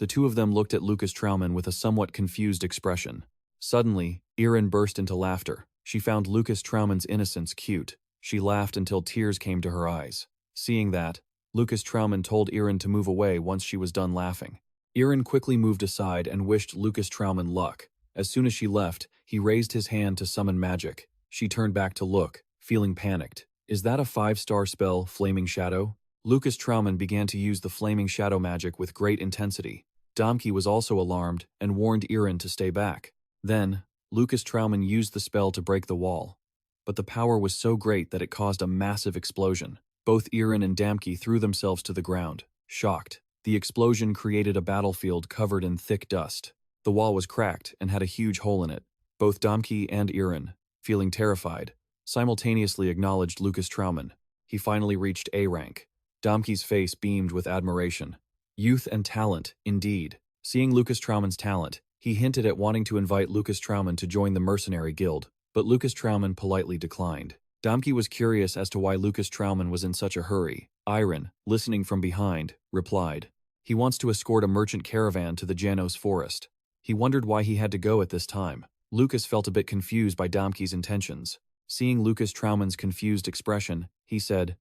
The two of them looked at Lucas Trauman with a somewhat confused expression. Suddenly, Irin burst into laughter. She found Lucas Trauman's innocence cute. She laughed until tears came to her eyes. Seeing that, Lucas Trauman told Irin to move away once she was done laughing. Irin quickly moved aside and wished Lucas Trauman luck. As soon as she left, he raised his hand to summon magic. She turned back to look, feeling panicked. Is that a 5-star spell, Flaming Shadow? Lucas Trauman began to use the Flaming Shadow magic with great intensity. Domke was also alarmed and warned Irin to stay back. Then, Lucas Trauman used the spell to break the wall. But the power was so great that it caused a massive explosion. Both Irin and Domke threw themselves to the ground, shocked. The explosion created a battlefield covered in thick dust. The wall was cracked and had a huge hole in it. Both Domke and Irin, feeling terrified, simultaneously acknowledged Lucas Trauman. He finally reached A rank. Domke's face beamed with admiration. Youth and talent, indeed. Seeing Lucas Trauman's talent, he hinted at wanting to invite Lucas Trauman to join the mercenary guild, but Lucas Trauman politely declined. Domke was curious as to why Lucas Trauman was in such a hurry. Iron, listening from behind, replied. He wants to escort a merchant caravan to the Janos forest. He wondered why he had to go at this time. Lucas felt a bit confused by Domke's intentions. Seeing Lucas Trauman's confused expression, he said,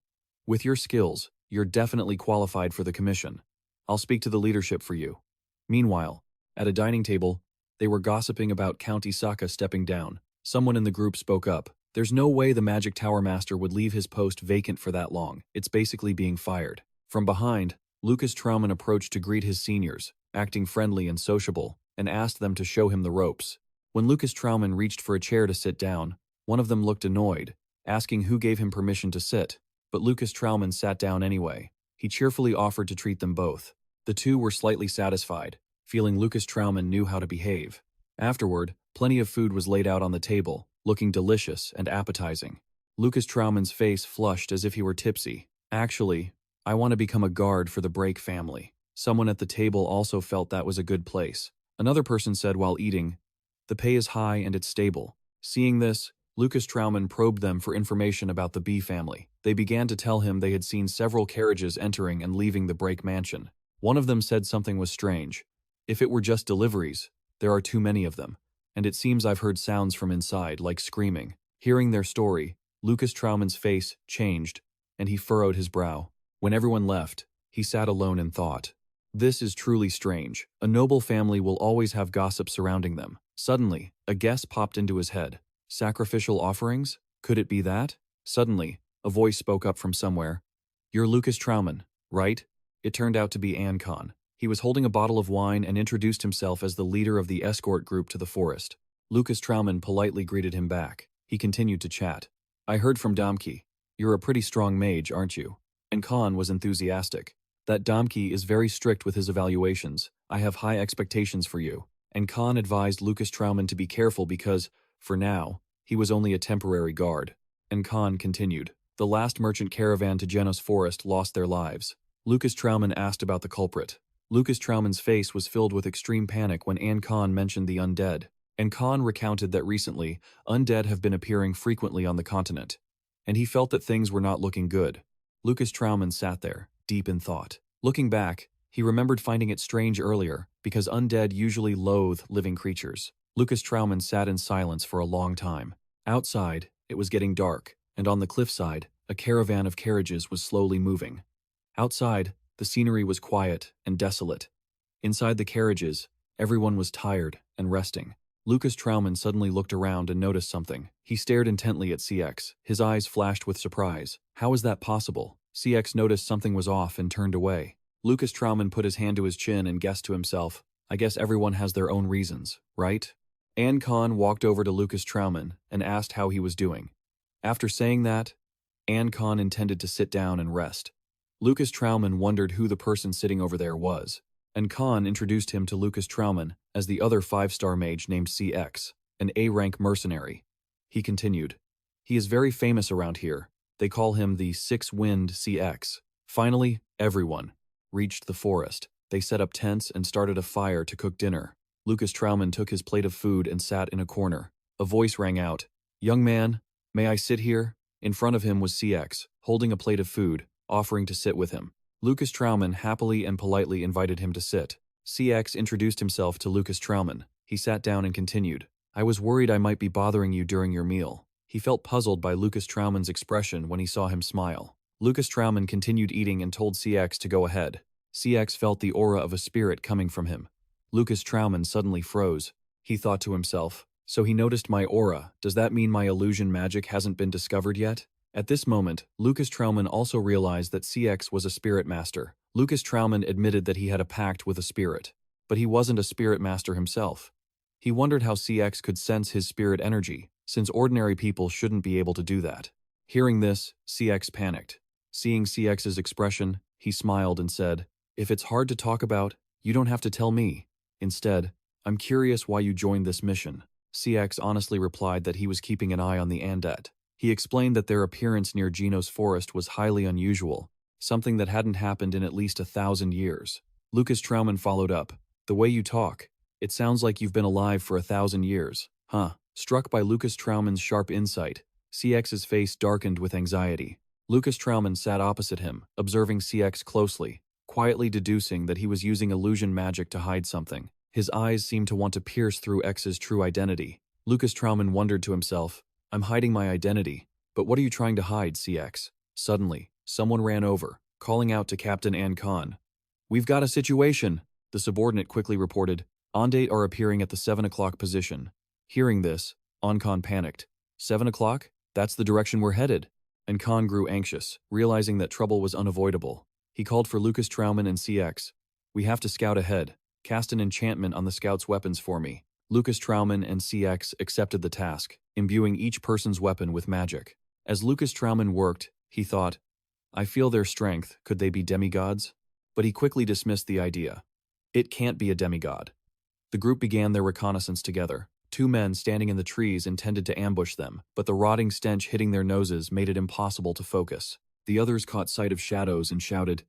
"With your skills, you're definitely qualified for the commission. I'll speak to the leadership for you." Meanwhile, at a dining table, they were gossiping about Count Isaka stepping down. Someone in the group spoke up. There's no way the Magic Tower Master would leave his post vacant for that long. It's basically being fired. From behind, Lucas Trauman approached to greet his seniors, acting friendly and sociable, and asked them to show him the ropes. When Lucas Trauman reached for a chair to sit down, one of them looked annoyed, asking who gave him permission to sit, but Lucas Trauman sat down anyway. He cheerfully offered to treat them both. The two were slightly satisfied, feeling Lucas Trauman knew how to behave. Afterward, plenty of food was laid out on the table, looking delicious and appetizing. Lucas Trauman's face flushed as if he were tipsy. Actually, I want to become a guard for the Break family. Someone at the table also felt that was a good place. Another person said while eating, the pay is high and it's stable. Seeing this, Lucas Trauman probed them for information about the B family. They began to tell him they had seen several carriages entering and leaving the Break mansion. One of them said something was strange. If it were just deliveries, there are too many of them, and it seems I've heard sounds from inside, like screaming. Hearing their story, Lucas Trauman's face changed, and he furrowed his brow. When everyone left, he sat alone in thought. This is truly strange. A noble family will always have gossip surrounding them. Suddenly, a guess popped into his head. Sacrificial offerings? Could it be that? Suddenly, a voice spoke up from somewhere. You're Lucas Trauman, right? It turned out to be Ankon. He was holding a bottle of wine and introduced himself as the leader of the escort group to the forest. Lucas Trauman politely greeted him back. He continued to chat. I heard from Domke. You're a pretty strong mage, aren't you? Ankon was enthusiastic. That Domke is very strict with his evaluations. I have high expectations for you. Ankon advised Lucas Trauman to be careful because, for now, he was only a temporary guard. Ankon continued. The last merchant caravan to Janos Forest lost their lives. Lucas Trauman asked about the culprit. Lucas Trauman's face was filled with extreme panic when Ankon mentioned the undead. Ankon recounted that recently, undead have been appearing frequently on the continent, and he felt that things were not looking good. Lucas Trauman sat there, deep in thought. Looking back, he remembered finding it strange earlier, because undead usually loathe living creatures. Lucas Trauman sat in silence for a long time. Outside, it was getting dark, and on the cliffside, a caravan of carriages was slowly moving. Outside, the scenery was quiet and desolate. Inside the carriages, everyone was tired and resting. Lucas Trauman suddenly looked around and noticed something. He stared intently at CX. His eyes flashed with surprise. How is that possible? CX noticed something was off and turned away. Lucas Trauman put his hand to his chin and guessed to himself, I guess everyone has their own reasons, right? Ankon walked over to Lucas Trauman and asked how he was doing. After saying that, Ankon intended to sit down and rest. Lucas Trauman wondered who the person sitting over there was, and Khan introduced him to Lucas Trauman as the other 5-star mage named CX, an A-rank mercenary. He continued, he is very famous around here. They call him the Six-Wind CX. Finally, everyone reached the forest. They set up tents and started a fire to cook dinner. Lucas Trauman took his plate of food and sat in a corner. A voice rang out, "Young man, may I sit here?" In front of him was CX, holding a plate of food, offering to sit with him. Lucas Trauman happily and politely invited him to sit. CX introduced himself to Lucas Trauman. He sat down and continued, "I was worried I might be bothering you during your meal." He felt puzzled by Lucas Trauman's expression when he saw him smile. Lucas Trauman continued eating and told CX to go ahead. CX felt the aura of a spirit coming from him. Lucas Trauman suddenly froze. He thought to himself, "So he noticed my aura, does that mean my illusion magic hasn't been discovered yet?" At this moment, Lucas Trauman also realized that CX was a spirit master. Lucas Trauman admitted that he had a pact with a spirit, but he wasn't a spirit master himself. He wondered how CX could sense his spirit energy, since ordinary people shouldn't be able to do that. Hearing this, CX panicked. Seeing CX's expression, he smiled and said, "If it's hard to talk about, you don't have to tell me. Instead, I'm curious why you joined this mission." CX honestly replied that he was keeping an eye on the Undead. He explained that their appearance near Genos Forest was highly unusual, something that hadn't happened in at least 1,000 years. Lucas Trauman followed up, "The way you talk, it sounds like you've been alive for 1,000 years. Huh?" Struck by Lucas Trauman's sharp insight, CX's face darkened with anxiety. Lucas Trauman sat opposite him, observing CX closely, quietly deducing that he was using illusion magic to hide something. His eyes seemed to want to pierce through X's true identity. Lucas Trauman wondered to himself, "I'm hiding my identity, but what are you trying to hide, CX?" Suddenly, someone ran over, calling out to Captain Khan. "We've got a situation," the subordinate quickly reported. "Undead are appearing at the 7 o'clock position." Hearing this, Khan panicked. 7 o'clock? That's the direction we're headed. And Khan grew anxious, realizing that trouble was unavoidable. He called for Lucas Trauman and CX. "We have to scout ahead. Cast an enchantment on the scout's weapons for me." Lucas Trauman and CX accepted the task, imbuing each person's weapon with magic. As Lucas Trauman worked, he thought, "I feel their strength, could they be demigods?" But he quickly dismissed the idea. It can't be a demigod. The group began their reconnaissance together. 2 men standing in the trees intended to ambush them, but the rotting stench hitting their noses made it impossible to focus. The others caught sight of shadows and shouted,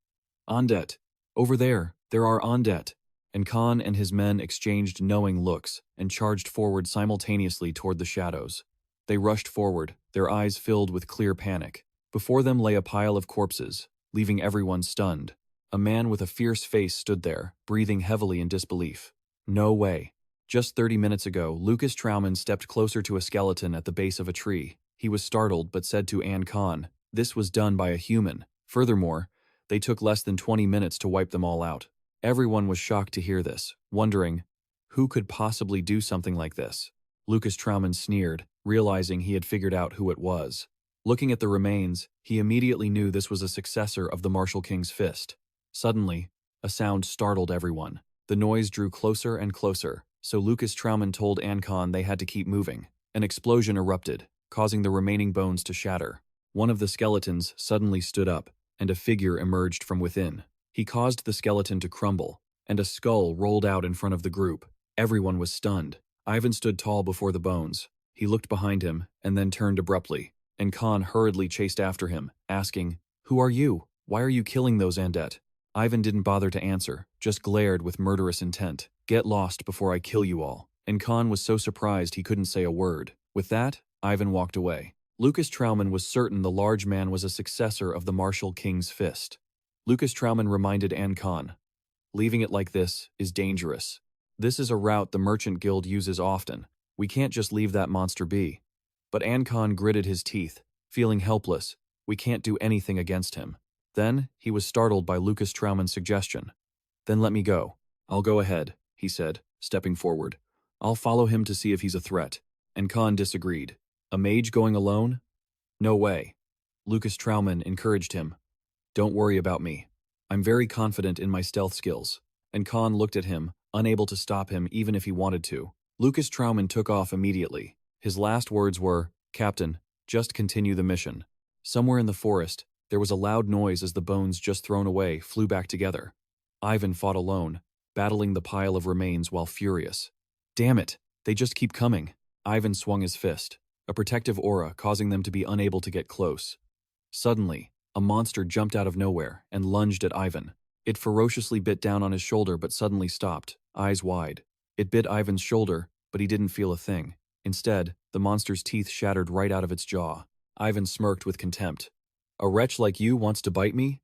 "Undead! Over there! There are Undead!" And Khan and his men exchanged knowing looks and charged forward simultaneously toward the shadows. They rushed forward, their eyes filled with clear panic. Before them lay a pile of corpses, leaving everyone stunned. A man with a fierce face stood there, breathing heavily in disbelief. No way. Just 30 minutes ago, Lucas Trauman stepped closer to a skeleton at the base of a tree. He was startled but said to Khan, "This was done by a human. Furthermore, they took less than 20 minutes to wipe them all out." Everyone was shocked to hear this, wondering, who could possibly do something like this? Lucas Trauman sneered, realizing he had figured out who it was. Looking at the remains, he immediately knew this was a successor of the Martial King's fist. Suddenly, a sound startled everyone. The noise drew closer and closer, so Lucas Trauman told Khan they had to keep moving. An explosion erupted, causing the remaining bones to shatter. One of the skeletons suddenly stood up, and a figure emerged from within. He caused the skeleton to crumble, and a skull rolled out in front of the group. Everyone was stunned. Ivan stood tall before the bones. He looked behind him, and then turned abruptly, and Khan hurriedly chased after him, asking, "Who are you? Why are you killing those Undead?" Ivan didn't bother to answer, just glared with murderous intent. "Get lost before I kill you all." And Khan was so surprised he couldn't say a word. With that, Ivan walked away. Lucas Trauman was certain the large man was a successor of the Martial King's fist. Lucas Trauman reminded Khan, "Leaving it like this is dangerous. This is a route the Merchant Guild uses often. We can't just leave that monster be." But Khan gritted his teeth, feeling helpless. We can't do anything against him. Then, he was startled by Lucas Trauman's suggestion. "Then let me go. I'll go ahead," he said, stepping forward. "I'll follow him to see if he's a threat." And Khan disagreed. "A mage going alone? No way." Lucas Trauman encouraged him. "Don't worry about me. I'm very confident in my stealth skills." And Khan looked at him, unable to stop him even if he wanted to. Lucas Trauman took off immediately. His last words were, "Captain, just continue the mission." Somewhere in the forest, there was a loud noise as the bones just thrown away flew back together. Ivan fought alone, battling the pile of remains while furious. "Damn it, they just keep coming." Ivan swung his fist, a protective aura causing them to be unable to get close. Suddenly, a monster jumped out of nowhere and lunged at Ivan. It ferociously bit down on his shoulder but suddenly stopped, eyes wide. It bit Ivan's shoulder, but he didn't feel a thing. Instead, the monster's teeth shattered right out of its jaw. Ivan smirked with contempt. A wretch like you wants to bite me?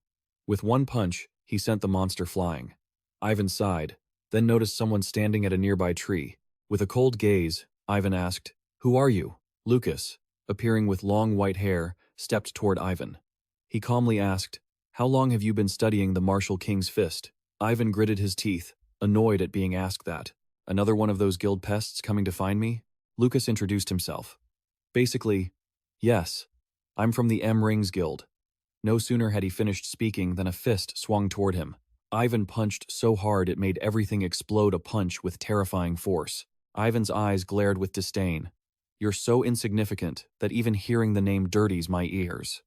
With one punch, he sent the monster flying. Ivan sighed, then noticed someone standing at a nearby tree. With a cold gaze, Ivan asked, "Who are you?" Lucas, appearing with long white hair, stepped toward Ivan. He calmly asked, "How long have you been studying the martial king's fist?" Ivan gritted his teeth, annoyed at being asked that. "Another one of those guild pests coming to find me?" Lucas introduced himself. "Basically, yes. I'm from the M-Rings Guild." No sooner had he finished speaking than a fist swung toward him. Ivan punched so hard it made everything explode a punch with terrifying force. Ivan's eyes glared with disdain. "You're so insignificant that even hearing the name dirties my ears."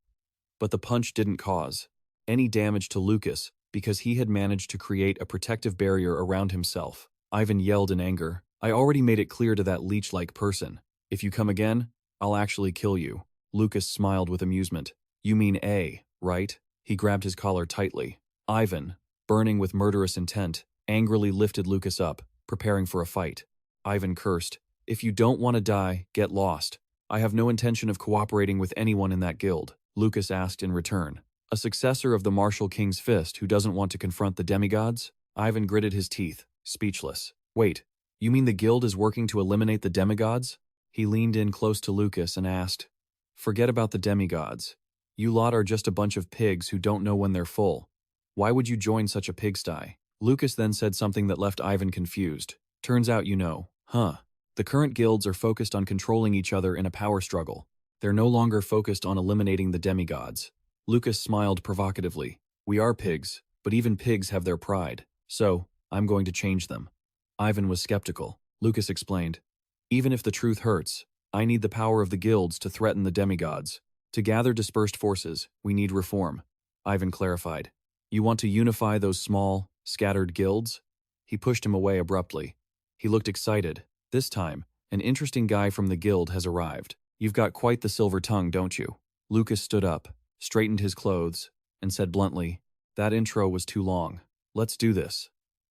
But the punch didn't cause any damage to Lucas because he had managed to create a protective barrier around himself. Ivan yelled in anger, "I already made it clear to that leech-like person. If you come again, I'll actually kill you." Lucas smiled with amusement. "You mean A, right?" He grabbed his collar tightly. Ivan, burning with murderous intent, angrily lifted Lucas up, preparing for a fight. Ivan cursed, "If you don't want to die, get lost. I have no intention of cooperating with anyone in that guild." Lucas asked in return. "A successor of the martial king's fist who doesn't want to confront the demigods?" Ivan gritted his teeth, speechless. "Wait, you mean the guild is working to eliminate the demigods?" He leaned in close to Lucas and asked, "Forget about the demigods. You lot are just a bunch of pigs who don't know when they're full. Why would you join such a pigsty?" Lucas then said something that left Ivan confused. "Turns out you know, huh? The current guilds are focused on controlling each other in a power struggle. They're no longer focused on eliminating the demigods." Lucas smiled provocatively. "We are pigs, but even pigs have their pride. So, I'm going to change them." Ivan was skeptical. Lucas explained, "Even if the truth hurts, I need the power of the guilds to threaten the demigods. To gather dispersed forces, we need reform." Ivan clarified, "You want to unify those small, scattered guilds?" He pushed him away abruptly. He looked excited. "This time, an interesting guy from the guild has arrived. You've got quite the silver tongue, don't you?" Lucas stood up, straightened his clothes, and said bluntly, "That intro was too long. Let's do this.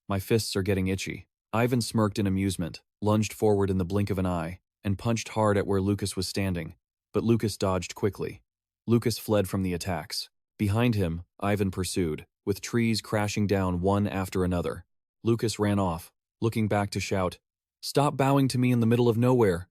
My fists are getting itchy." Ivan smirked in amusement, lunged forward in the blink of an eye, and punched hard at where Lucas was standing. But Lucas dodged quickly. Lucas fled from the attacks. Behind him, Ivan pursued, with trees crashing down one after another. Lucas ran off, looking back to shout, "Stop bowing to me in the middle of nowhere."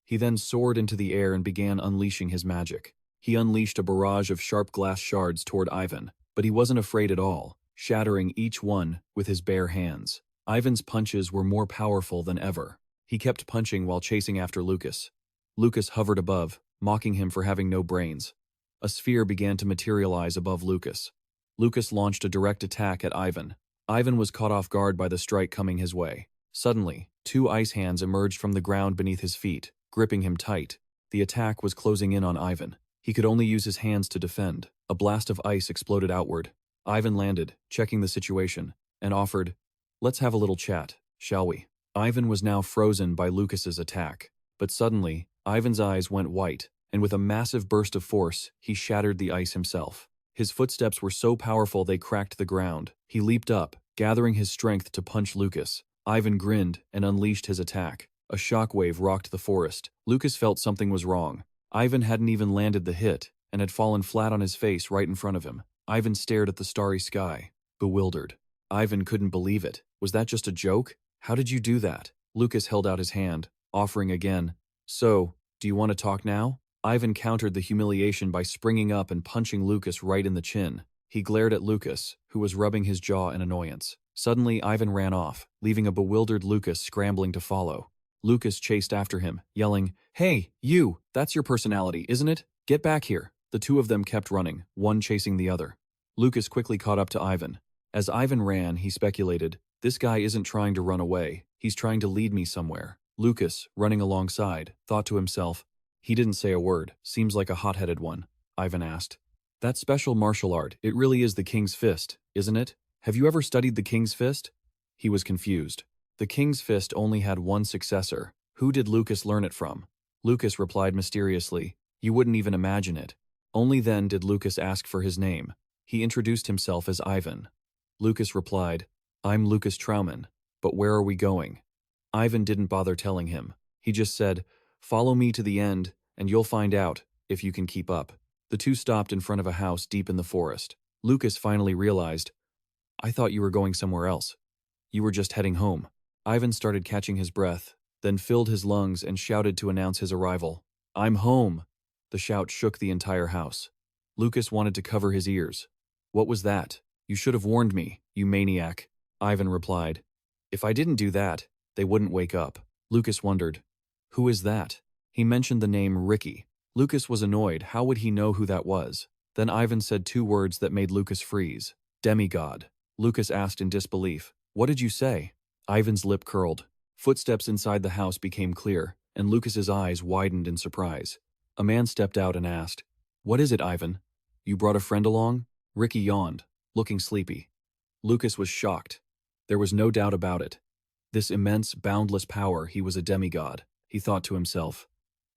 He then soared into the air and began unleashing his magic. He unleashed a barrage of sharp glass shards toward Ivan, but he wasn't afraid at all, shattering each one with his bare hands. Ivan's punches were more powerful than ever. He kept punching while chasing after Lucas. Lucas hovered above, mocking him for having no brains. A sphere began to materialize above Lucas. Lucas launched a direct attack at Ivan. Ivan was caught off guard by the strike coming his way. Suddenly, two ice hands emerged from the ground beneath his feet, gripping him tight. The attack was closing in on Ivan. He could only use his hands to defend. A blast of ice exploded outward. Ivan landed, checking the situation, and offered, "Let's have a little chat, shall we?" Ivan was now frozen by Lucas's attack. But suddenly, Ivan's eyes went white, and with a massive burst of force, he shattered the ice himself. His footsteps were so powerful they cracked the ground. He leaped up, gathering his strength to punch Lucas. Ivan grinned and unleashed his attack. A shockwave rocked the forest. Lucas felt something was wrong. Ivan hadn't even landed the hit, and had fallen flat on his face right in front of him. Ivan stared at the starry sky, bewildered. Ivan couldn't believe it. Was that just a joke? How did you do that? Lucas held out his hand, offering again. "So, do you want to talk now?" Ivan countered the humiliation by springing up and punching Lucas right in the chin. He glared at Lucas, who was rubbing his jaw in annoyance. Suddenly, Ivan ran off, leaving a bewildered Lucas scrambling to follow. Lucas chased after him, yelling, "Hey, you! That's your personality, isn't it? Get back here!" The two of them kept running, one chasing the other. Lucas quickly caught up to Ivan. As Ivan ran, he speculated, "This guy isn't trying to run away, he's trying to lead me somewhere." Lucas, running alongside, thought to himself, "He didn't say a word, seems like a hot-headed one." Ivan asked, "That special martial art, it really is the King's Fist, isn't it? Have you ever studied the King's Fist?" He was confused. The King's Fist only had one successor. Who did Lucas learn it from? Lucas replied mysteriously, "You wouldn't even imagine it." Only then did Lucas ask for his name. He introduced himself as Ivan. Lucas replied, I'm Lucas Trauman, but where are we going? Ivan didn't bother telling him. He just said, follow me to the end, and you'll find out, if you can keep up. The two stopped in front of a house deep in the forest. Lucas finally realized, I thought you were going somewhere else. You were just heading home. Ivan started catching his breath, then filled his lungs and shouted to announce his arrival. I'm home! The shout shook the entire house. Lucas wanted to cover his ears. What was that? You should have warned me, you maniac, Ivan replied. If I didn't do that, they wouldn't wake up. Lucas wondered, who is that? He mentioned the name Ricky. Lucas was annoyed. How would he know who that was? Then Ivan said two words that made Lucas freeze. Demigod. Lucas asked in disbelief, what did you say? Ivan's lip curled. Footsteps inside the house became clear, and Lucas's eyes widened in surprise. A man stepped out and asked, what is it, Ivan? You brought a friend along? Ricky yawned, looking sleepy. Lucas was shocked. There was no doubt about it. This immense, boundless power, he was a demigod, he thought to himself.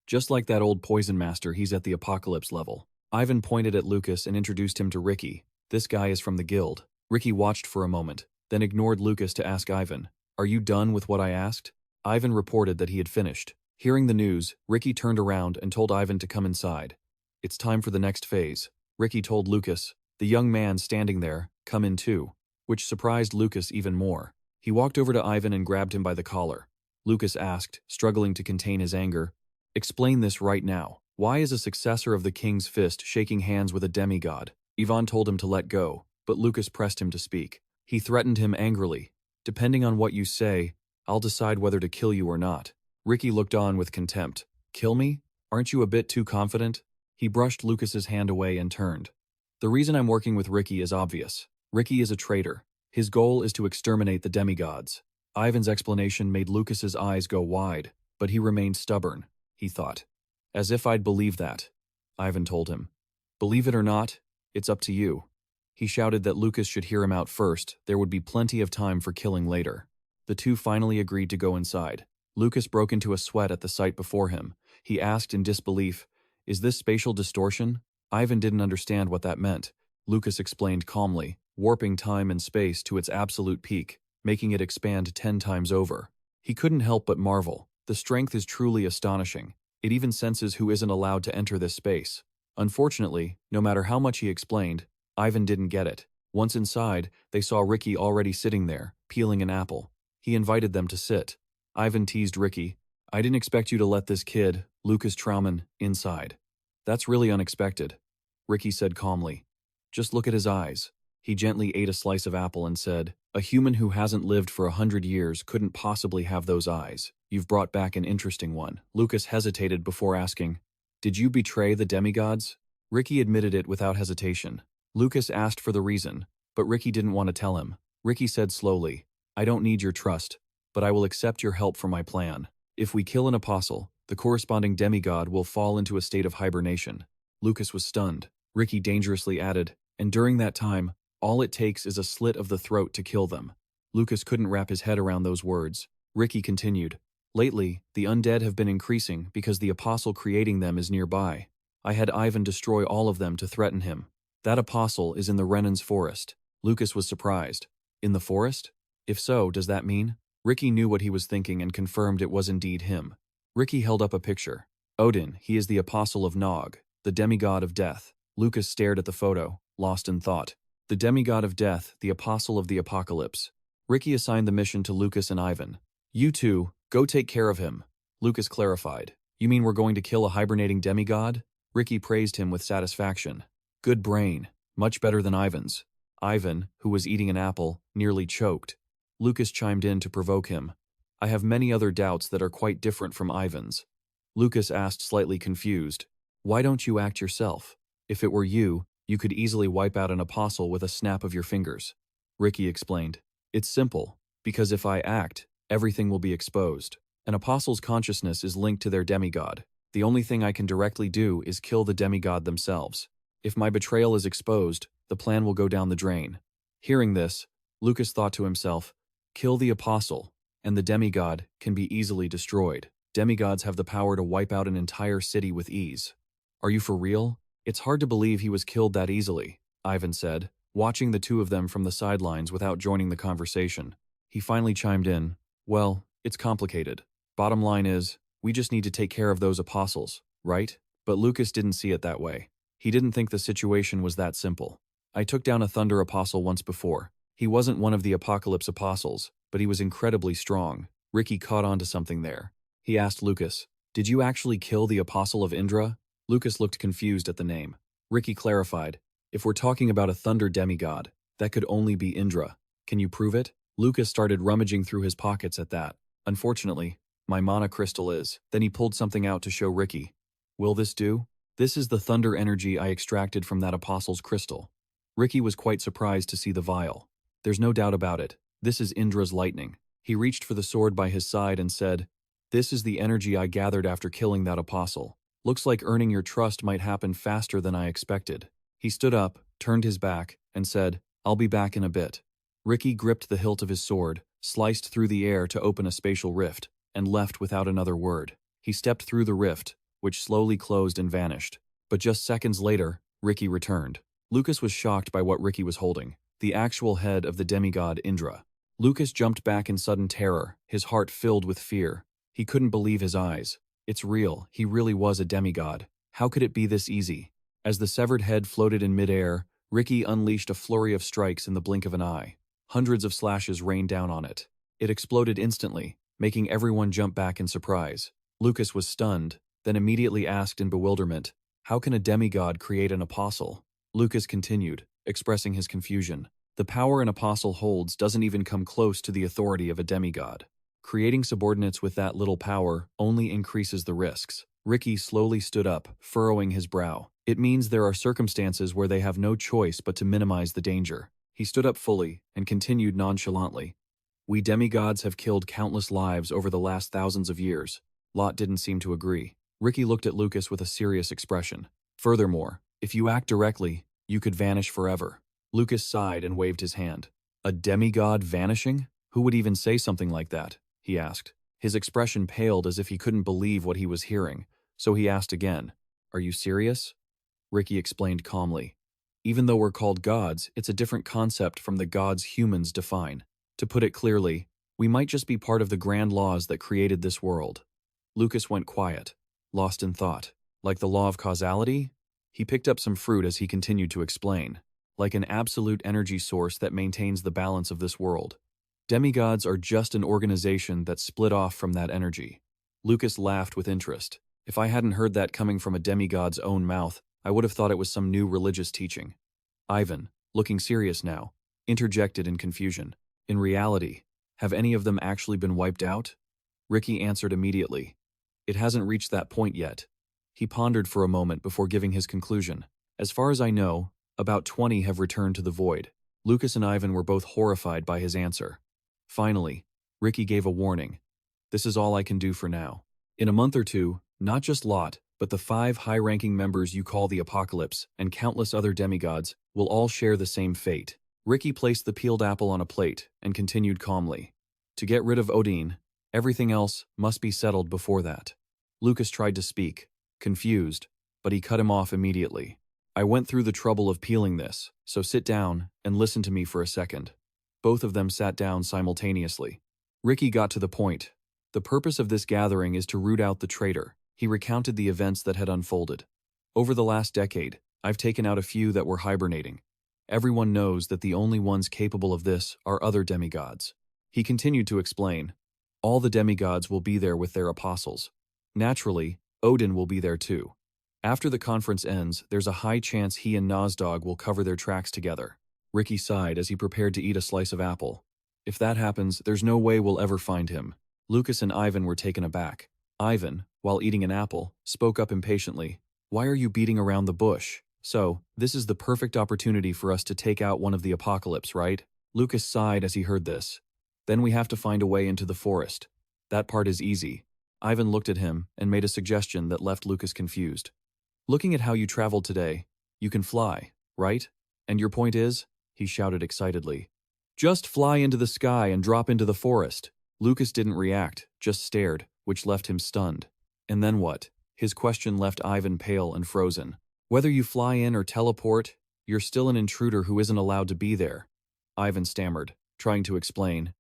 Just like that old poison master, he's at the apocalypse level. Ivan pointed at Lucas and introduced him to Ricky. This guy is from the guild. Ricky watched for a moment, then ignored Lucas to ask Ivan, are you done with what I asked? Ivan reported that he had finished. Hearing the news, Ricky turned around and told Ivan to come inside. It's time for the next phase. Ricky told Lucas, the young man standing there, come in too, which surprised Lucas even more. He walked over to Ivan and grabbed him by the collar. Lucas asked, struggling to contain his anger, explain this right now. Why is a successor of the King's Fist shaking hands with a demigod? Ivan told him to let go, but Lucas pressed him to speak. He threatened him angrily. Depending on what you say, I'll decide whether to kill you or not. Ricky looked on with contempt. Kill me? Aren't you a bit too confident? He brushed Lucas's hand away and turned. The reason I'm working with Ricky is obvious. Ricky is a traitor. His goal is to exterminate the demigods. Ivan's explanation made Lucas's eyes go wide, but he remained stubborn, he thought. As if I'd believe that, Ivan told him. Believe it or not, it's up to you. He shouted that Lucas should hear him out first. There would be plenty of time for killing later. The two finally agreed to go inside. Lucas broke into a sweat at the sight before him. He asked in disbelief, is this spatial distortion? Ivan didn't understand what that meant. Lucas explained calmly, warping time and space to its absolute peak, making it expand 10 times over. He couldn't help but marvel. The strength is truly astonishing. It even senses who isn't allowed to enter this space. Unfortunately, no matter how much he explained, Ivan didn't get it. Once inside, they saw Ricky already sitting there, peeling an apple. He invited them to sit. Ivan teased Ricky, I didn't expect you to let this kid, Lucas Trauman, inside. That's really unexpected, Ricky said calmly. Just look at his eyes. He gently ate a slice of apple and said, a human who hasn't lived for 100 years couldn't possibly have those eyes. You've brought back an interesting one. Lucas hesitated before asking, did you betray the demigods? Ricky admitted it without hesitation. Lucas asked for the reason, but Ricky didn't want to tell him. Ricky said slowly, I don't need your trust, but I will accept your help for my plan. If we kill an apostle, the corresponding demigod will fall into a state of hibernation. Lucas was stunned. Ricky dangerously added, and during that time, all it takes is a slit of the throat to kill them. Lucas couldn't wrap his head around those words. Ricky continued, lately, the undead have been increasing because the apostle creating them is nearby. I had Ivan destroy all of them to threaten him. That apostle is in the Renan's forest. Lucas was surprised. In the forest? If so, does that mean? Ricky knew what he was thinking and confirmed it was indeed him. Ricky held up a picture. Odin, he is the apostle of Nog, the demigod of death. Lucas stared at the photo, lost in thought. The demigod of death, the apostle of the apocalypse. Ricky assigned the mission to Lucas and Ivan. You two, go take care of him. Lucas clarified. You mean we're going to kill a hibernating demigod? Ricky praised him with satisfaction. Good brain, much better than Ivan's. Ivan, who was eating an apple, nearly choked. Lucas chimed in to provoke him. I have many other doubts that are quite different from Ivan's. Lucas asked, slightly confused. Why don't you act yourself? If it were you, you could easily wipe out an apostle with a snap of your fingers. Ricky explained. It's simple, because if I act, everything will be exposed. An apostle's consciousness is linked to their demigod. The only thing I can directly do is kill the demigod themselves. If my betrayal is exposed, the plan will go down the drain. Hearing this, Lucas thought to himself, kill the apostle, and the demigod can be easily destroyed. Demigods have the power to wipe out an entire city with ease. Are you for real? It's hard to believe he was killed that easily, Ivan said. watching the two of them from the sidelines without joining the conversation. He finally chimed in, "Well, it's complicated. Bottom line is, we just need to take care of those apostles, right?" But Lucas didn't see it that way. He didn't think the situation was that simple. "I took down a Thunder Apostle once before. He wasn't one of the Apocalypse Apostles, but he was incredibly strong." Ricky caught on to something there. He asked Lucas, "Did you actually kill the Apostle of Indra?" Lucas looked confused at the name. Ricky clarified, "If we're talking about a thunder demigod, that could only be Indra. Can you prove it?" Lucas started rummaging through his pockets at that. "Unfortunately, my mana crystal is." Then he pulled something out to show Ricky. "Will this do? This is the thunder energy I extracted from that apostle's crystal." Ricky was quite surprised to see the vial. "There's no doubt about it. This is Indra's lightning." He reached for the sword by his side and said, "This is the energy I gathered after killing that apostle. Looks like earning your trust might happen faster than I expected." He stood up, turned his back, and said, "I'll be back in a bit." Ricky gripped the hilt of his sword, sliced through the air to open a spatial rift, and left without another word. He stepped through the rift, which slowly closed and vanished. But just seconds later, Ricky returned. Lucas was shocked by what Ricky was holding, the actual head of the demigod Indra. Lucas jumped back in sudden terror, his heart filled with fear. He couldn't believe his eyes. It's real, he really was a demigod. How could it be this easy? As the severed head floated in midair, Ricky unleashed a flurry of strikes in the blink of an eye. Hundreds of slashes rained down on it. It exploded instantly, making everyone jump back in surprise. Lucas was stunned, then immediately asked in bewilderment, "How can a demigod create an apostle?" Lucas continued, expressing his confusion. "The power an apostle holds doesn't even come close to the authority of a demigod. Creating subordinates with that little power only increases the risks." Ricky slowly stood up, furrowing his brow. "It means there are circumstances where they have no choice but to minimize the danger." He stood up fully and continued nonchalantly. "We demigods have killed countless lives over the last thousands of years." Lot didn't seem to agree. Ricky looked at Lucas with a serious expression. "Furthermore, if you act directly, you could vanish forever." Lucas sighed and waved his hand. "A demigod vanishing? Who would even say something like that?" he asked. His expression paled as if he couldn't believe what he was hearing, so he asked again, "Are you serious?" Ricky explained calmly. "Even though we're called gods, it's a different concept from the gods humans define. To put it clearly, we might just be part of the grand laws that created this world." Lucas went quiet, lost in thought. "Like the law of causality?" He picked up some fruit as he continued to explain. "Like an absolute energy source that maintains the balance of this world. Demigods are just an organization that split off from that energy." Lucas laughed with interest. If I hadn't heard that coming from a demigod's own mouth, I would have thought it was some new religious teaching. Ivan, looking serious now, interjected in confusion. "In reality, have any of them actually been wiped out?" Ricky answered immediately. "It hasn't reached that point yet." He pondered for a moment before giving his conclusion. "As far as I know, about 20 have returned to the void." Lucas and Ivan were both horrified by his answer. Finally, Ricky gave a warning. "This is all I can do for now. In a month or two, not just Lot, but the 5 high-ranking members you call the Apocalypse and countless other demigods will all share the same fate." Ricky placed the peeled apple on a plate and continued calmly. "To get rid of Odin, everything else must be settled before that." Lucas tried to speak, confused, but he cut him off immediately. "I went through the trouble of peeling this, so sit down and listen to me for a second." Both of them sat down simultaneously. Ricky got to the point. "The purpose of this gathering is to root out the traitor." He recounted the events that had unfolded. "Over the last decade, I've taken out a few that were hibernating. Everyone knows that the only ones capable of this are other demigods." He continued to explain. "All the demigods will be there with their apostles. Naturally, Odin will be there too. After the conference ends, there's a high chance he and Nozdog will cover their tracks together." Ricky sighed as he prepared to eat a slice of apple. "If that happens, there's no way we'll ever find him." Lucas and Ivan were taken aback. Ivan, while eating an apple, spoke up impatiently. "Why are you beating around the bush? So, this is the perfect opportunity for us to take out one of the Apocalypse, right?" Lucas sighed as he heard this. "Then we have to find a way into the forest. That part is easy." Ivan looked at him and made a suggestion that left Lucas confused. "Looking at how you traveled today, you can fly, right? And your point is?" he shouted excitedly. "Just fly into the sky and drop into the forest." Lucas didn't react, just stared, which left him stunned. "And then what?" His question left Ivan pale and frozen. "Whether you fly in or teleport, You're still an intruder who isn't allowed to be there, Ivan stammered, trying to explain.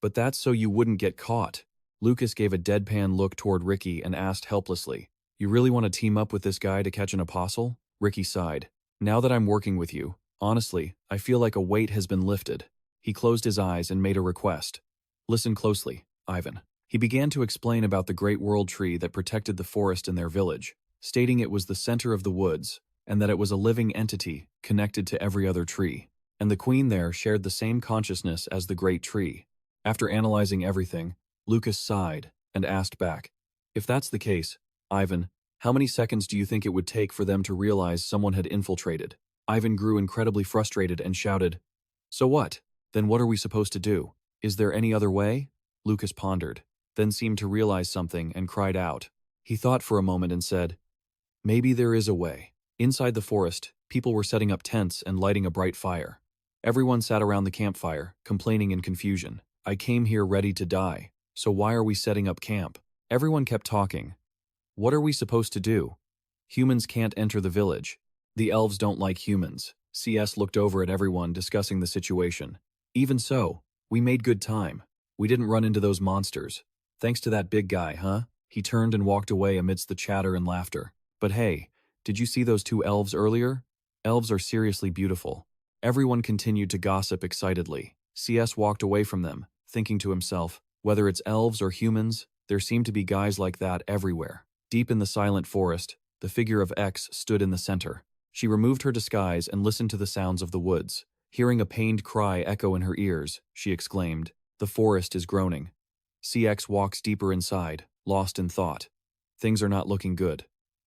But that's so you wouldn't get caught. Lucas gave a deadpan look toward Ricky and asked helplessly, You really want to team up with this guy to catch an apostle? Ricky sighed. Now that I'm working with you, honestly, I feel like a weight has been lifted. He closed his eyes and made a request. Listen closely, Ivan. He began to explain about the great world tree that protected the forest in their village, stating it was the center of the woods, and that it was a living entity connected to every other tree. And the queen there shared the same consciousness as the great tree. After analyzing everything, Lucas sighed and asked back, If that's the case, Ivan, how many seconds do you think it would take for them to realize someone had infiltrated? Ivan grew incredibly frustrated and shouted, So what? Then what are we supposed to do? Is there any other way? Lucas pondered, then seemed to realize something and cried out. He thought for a moment and said, Maybe there is a way. Inside the forest, people were setting up tents and lighting a bright fire. Everyone sat around the campfire, complaining in confusion. I came here ready to die, so why are we setting up camp? Everyone kept talking. What are we supposed to do? Humans can't enter the village. The elves don't like humans. CS looked over at everyone discussing the situation. Even so, we made good time. We didn't run into those monsters. Thanks to that big guy, huh? He turned and walked away amidst the chatter and laughter. But hey, did you see those two elves earlier? Elves are seriously beautiful. Everyone continued to gossip excitedly. CS walked away from them, thinking to himself, whether it's elves or humans, there seem to be guys like that everywhere. Deep in the silent forest, the figure of X stood in the center. She removed her disguise and listened to the sounds of the woods. Hearing a pained cry echo in her ears, she exclaimed, The forest is groaning. CX walks deeper inside, lost in thought. Things are not looking good.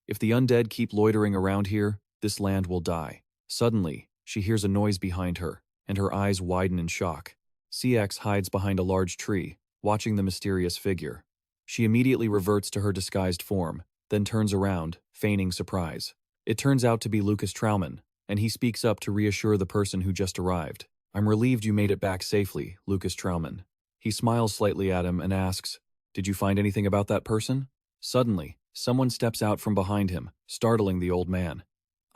If the undead keep loitering around here, this land will die. Suddenly, she hears a noise behind her, and her eyes widen in shock. CX hides behind a large tree, watching the mysterious figure. She immediately reverts to her disguised form, then turns around, feigning surprise. It turns out to be Lucas Trauman, and he speaks up to reassure the person who just arrived. I'm relieved you made it back safely, Lucas Trauman. He smiles slightly at him and asks, Did you find anything about that person? Suddenly, someone steps out from behind him, startling the old man.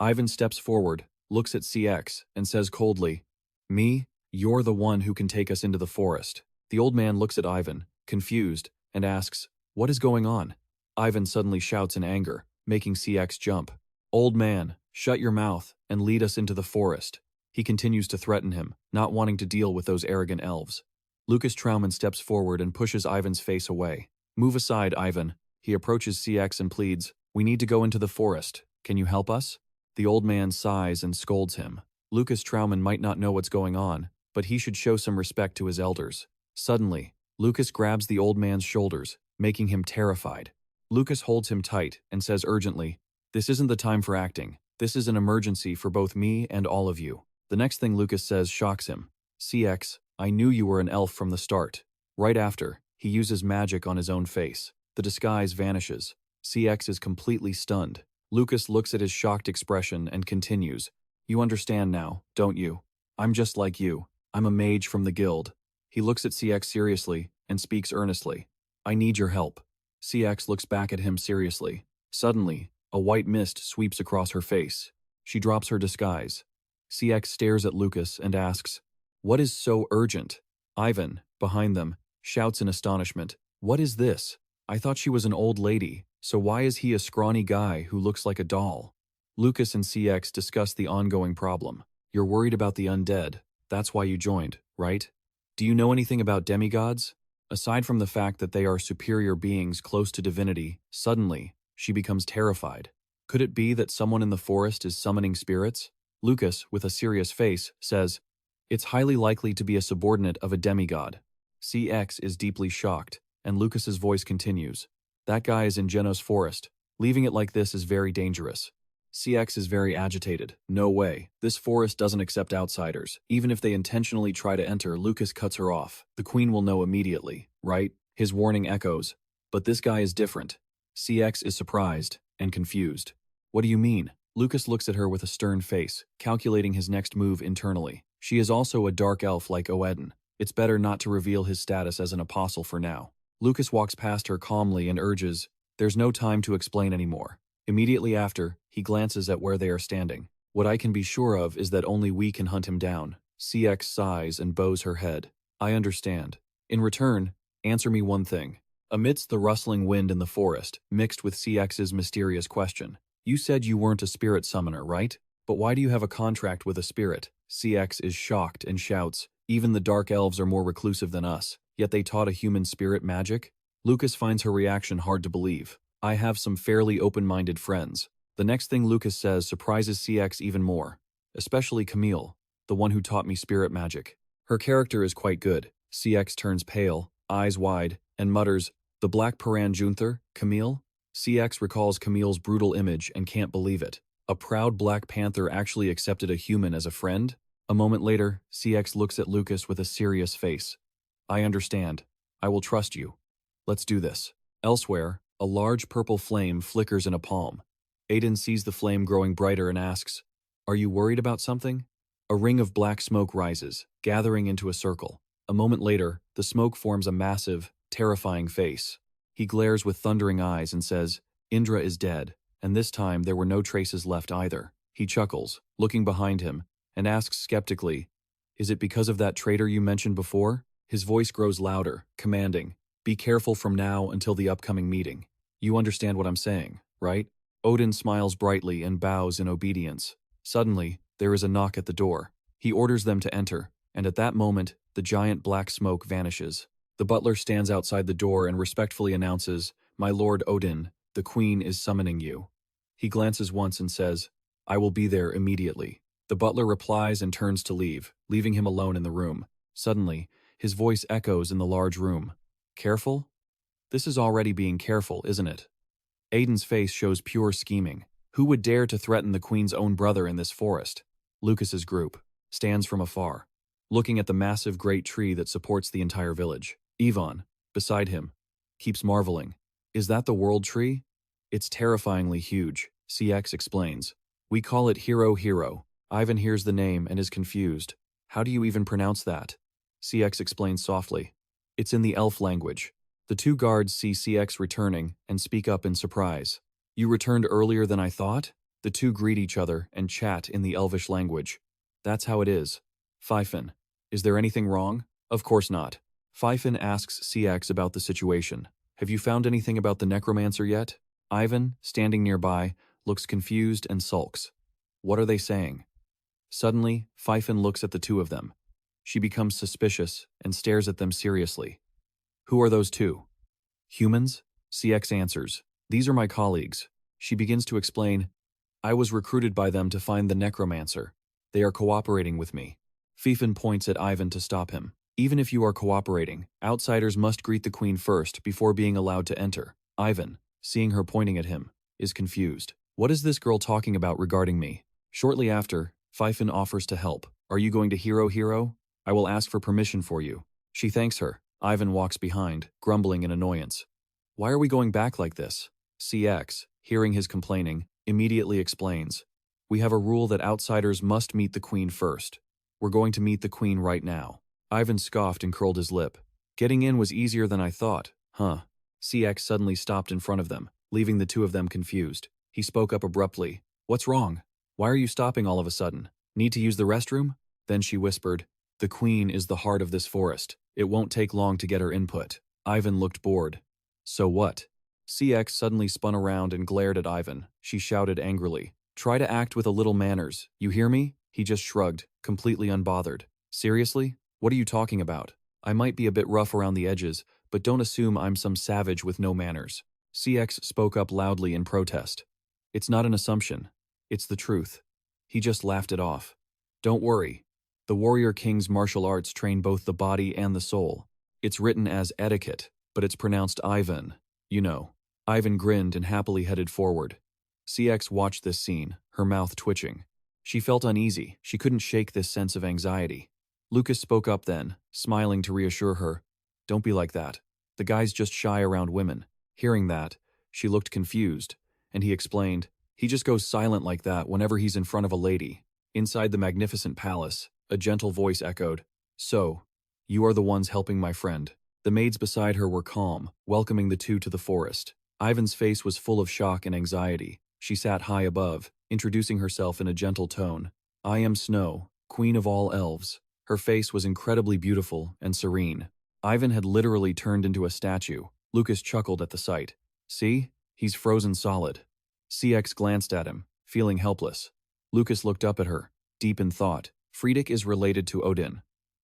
Ivan steps forward, looks at CX, and says coldly, Me? You're the one who can take us into the forest. The old man looks at Ivan, confused, and asks, What is going on? Ivan suddenly shouts in anger, making CX jump. Old man, shut your mouth and lead us into the forest. He continues to threaten him, not wanting to deal with those arrogant elves. Lucas Trauman steps forward and pushes Ivan's face away. Move aside, Ivan. He approaches CX and pleads, We need to go into the forest. Can you help us? The old man sighs and scolds him. Lucas Trauman might not know what's going on, but he should show some respect to his elders. Suddenly, Lucas grabs the old man's shoulders, making him terrified. Lucas holds him tight and says urgently, This isn't the time for acting. This is an emergency for both me and all of you. The next thing Lucas says shocks him. CX, I knew you were an elf from the start. Right after, he uses magic on his own face. The disguise vanishes. CX is completely stunned. Lucas looks at his shocked expression and continues, You understand now, don't you? I'm just like you. I'm a mage from the guild. He looks at CX seriously and speaks earnestly. I need your help. CX looks back at him seriously. Suddenly, a white mist sweeps across her face. She drops her disguise. CX stares at Lucas and asks, What is so urgent? Ivan, behind them, shouts in astonishment, What is this? I thought she was an old lady, so why is he a scrawny guy who looks like a doll? Lucas and CX discuss the ongoing problem. You're worried about the undead. That's why you joined, right? Do you know anything about demigods? Aside from the fact that they are superior beings close to divinity, suddenly, she becomes terrified. Could it be that someone in the forest is summoning spirits? Lucas, with a serious face, says, It's highly likely to be a subordinate of a demigod. CX is deeply shocked, and Lucas's voice continues. That guy is in Genos forest. Leaving it like this is very dangerous. CX is very agitated. No way. This forest doesn't accept outsiders. Even if they intentionally try to enter, Lucas cuts her off. The queen will know immediately, right? His warning echoes. But this guy is different. CX is surprised and confused. What do you mean? Lucas looks at her with a stern face, calculating his next move internally. She is also a dark elf like Oedon. It's better not to reveal his status as an apostle for now. Lucas walks past her calmly and urges, There's no time to explain anymore. Immediately after, he glances at where they are standing. What I can be sure of is that only we can hunt him down. CX sighs and bows her head. I understand. In return, answer me one thing. Amidst the rustling wind in the forest, mixed with CX's mysterious question, you said you weren't a spirit summoner, right? But why do you have a contract with a spirit? CX is shocked and shouts, even the dark elves are more reclusive than us, yet they taught a human spirit magic? Lucas finds her reaction hard to believe. I have some fairly open-minded friends. The next thing Lucas says surprises CX even more, especially Camille, the one who taught me spirit magic. Her character is quite good. CX turns pale, eyes wide, and mutters, the Black Paran Junther, Camille? CX recalls Camille's brutal image and can't believe it. A proud Black Panther actually accepted a human as a friend? A moment later, CX looks at Lucas with a serious face. I understand. I will trust you. Let's do this. Elsewhere, a large purple flame flickers in a palm. Aiden sees the flame growing brighter and asks, are you worried about something? A ring of black smoke rises, gathering into a circle. A moment later, the smoke forms a massive, terrifying face. He glares with thundering eyes and says, Indra is dead, and this time there were no traces left either. He chuckles, looking behind him, and asks skeptically, is it because of that traitor you mentioned before? His voice grows louder, commanding, be careful from now until the upcoming meeting. You understand what I'm saying, right? Odin smiles brightly and bows in obedience. Suddenly, there is a knock at the door. He orders them to enter, and at that moment, the giant black smoke vanishes. The butler stands outside the door and respectfully announces, my lord Odin, the queen is summoning you. He glances once and says, I will be there immediately. The butler replies and turns to leave, leaving him alone in the room. Suddenly, his voice echoes in the large room. Careful? This is already being careful, isn't it? Aiden's face shows pure scheming. Who would dare to threaten the queen's own brother in this forest? Lucas's group stands from afar, looking at the massive great tree that supports the entire village. Yvonne, beside him, keeps marveling. Is that the world tree? It's terrifyingly huge, CX explains. We call it Hero Hero. Ivan hears the name and is confused. How do you even pronounce that? CX explains softly. It's in the elf language. The two guards see CX returning and speak up in surprise. You returned earlier than I thought? The two greet each other and chat in the elvish language. That's how it is. Pfeiffer, is there anything wrong? Of course not. Pfeiffer asks CX about the situation. Have you found anything about the necromancer yet? Ivan, standing nearby, looks confused and sulks. What are they saying? Suddenly, Pfeiffer looks at the two of them. She becomes suspicious and stares at them seriously. Who are those two? Humans? CX answers. These are my colleagues. She begins to explain. I was recruited by them to find the necromancer. They are cooperating with me. Pfeiffer points at Ivan to stop him. Even if you are cooperating, outsiders must greet the queen first before being allowed to enter. Ivan, seeing her pointing at him, is confused. What is this girl talking about regarding me? Shortly after, Pfeiffer offers to help. Are you going to Hero? I will ask for permission for you. She thanks her. Ivan walks behind, grumbling in annoyance. Why are we going back like this? CX, hearing his complaining, immediately explains. We have a rule that outsiders must meet the queen first. We're going to meet the queen right now. Ivan scoffed and curled his lip. Getting in was easier than I thought, huh? CX suddenly stopped in front of them, leaving the two of them confused. He spoke up abruptly. What's wrong? Why are you stopping all of a sudden? Need to use the restroom? Then she whispered, the queen is the heart of this forest. It won't take long to get her input. Ivan looked bored. So what? CX suddenly spun around and glared at Ivan. She shouted angrily. Try to act with a little manners. You hear me? He just shrugged, completely unbothered. Seriously? What are you talking about? I might be a bit rough around the edges, but don't assume I'm some savage with no manners. CX spoke up loudly in protest. It's not an assumption. It's the truth. He just laughed it off. Don't worry. The Warrior King's martial arts train both the body and the soul. It's written as etiquette, but it's pronounced Ivan. You know. Ivan grinned and happily headed forward. CX watched this scene, her mouth twitching. She felt uneasy. She couldn't shake this sense of anxiety. Lucas spoke up then, smiling to reassure her. Don't be like that. The guy's just shy around women. Hearing that, she looked confused, and he explained, he just goes silent like that whenever he's in front of a lady. Inside the magnificent palace, a gentle voice echoed, So, you are the ones helping my friend. The maids beside her were calm, welcoming the two to the forest. Ivan's face was full of shock and anxiety. She sat high above, introducing herself in a gentle tone. I am Snow, queen of all elves. Her face was incredibly beautiful and serene. Ivan had literally turned into a statue. Lucas chuckled at the sight. See? He's frozen solid. CX glanced at him, feeling helpless. Lucas looked up at her, deep in thought. Friedrich is related to Odin.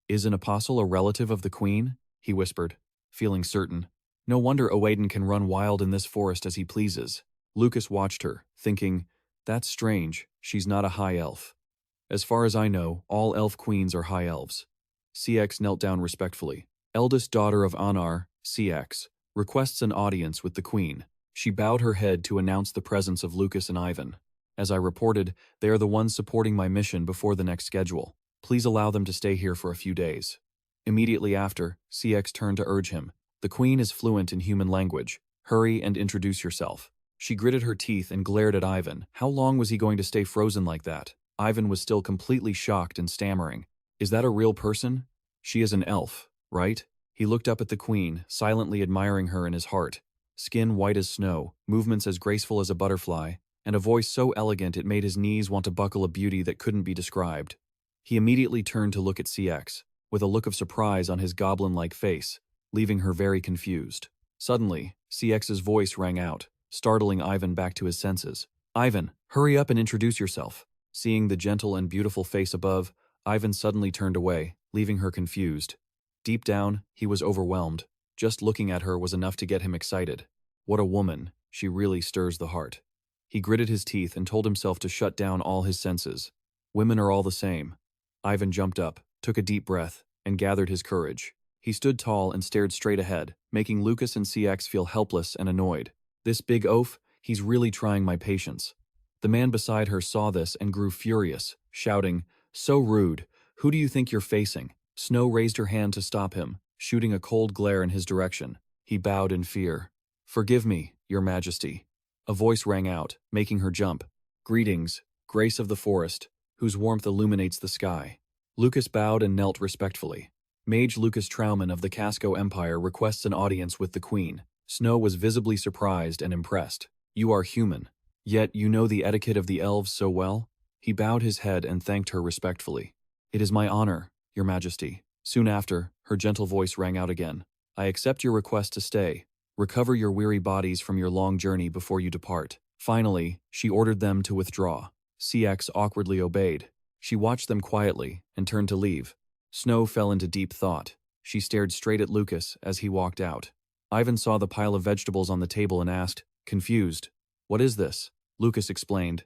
Is an apostle a relative of the queen? He whispered, feeling certain. No wonder Owaden can run wild in this forest as he pleases. Lucas watched her, thinking, that's strange, she's not a high elf. As far as I know, all elf queens are high elves. CX knelt down respectfully. Eldest daughter of Anar, CX, requests an audience with the queen. She bowed her head to announce the presence of Lucas and Ivan. As I reported, they are the ones supporting my mission before the next schedule. Please allow them to stay here for a few days. Immediately after, CX turned to urge him. The queen is fluent in human language. Hurry and introduce yourself. She gritted her teeth and glared at Ivan. How long was he going to stay frozen like that? Ivan was still completely shocked and stammering. Is that a real person? She is an elf, right? He looked up at the queen, silently admiring her in his heart. Skin white as snow, movements as graceful as a butterfly, and a voice so elegant it made his knees want to buckle a beauty that couldn't be described. He immediately turned to look at CX, with a look of surprise on his goblin-like face, leaving her very confused. Suddenly, CX's voice rang out, startling Ivan back to his senses. Ivan, hurry up and introduce yourself. Seeing the gentle and beautiful face above, Ivan suddenly turned away, leaving her confused. Deep down, he was overwhelmed. Just looking at her was enough to get him excited. What a woman, she really stirs the heart. He gritted his teeth and told himself to shut down all his senses. Women are all the same. Ivan jumped up, took a deep breath, and gathered his courage. He stood tall and stared straight ahead, making Lucas and CX feel helpless and annoyed. This big oaf, he's really trying my patience. The man beside her saw this and grew furious, shouting, so rude, who do you think you're facing? Snow raised her hand to stop him, shooting a cold glare in his direction. He bowed in fear. Forgive me, your majesty. A voice rang out, making her jump. Greetings, grace of the forest, whose warmth illuminates the sky. Lucas bowed and knelt respectfully. Mage Lucas Trauman of the Casco Empire requests an audience with the queen. Snow was visibly surprised and impressed. You are human. Yet you know the etiquette of the elves so well? He bowed his head and thanked her respectfully. It is my honor, your majesty. Soon after, her gentle voice rang out again. I accept your request to stay. Recover your weary bodies from your long journey before you depart. Finally, she ordered them to withdraw. CX awkwardly obeyed. She watched them quietly and turned to leave. Snow fell into deep thought. She stared straight at Lucas as he walked out. Ivan saw the pile of vegetables on the table and asked, confused, what is this? Lucas explained.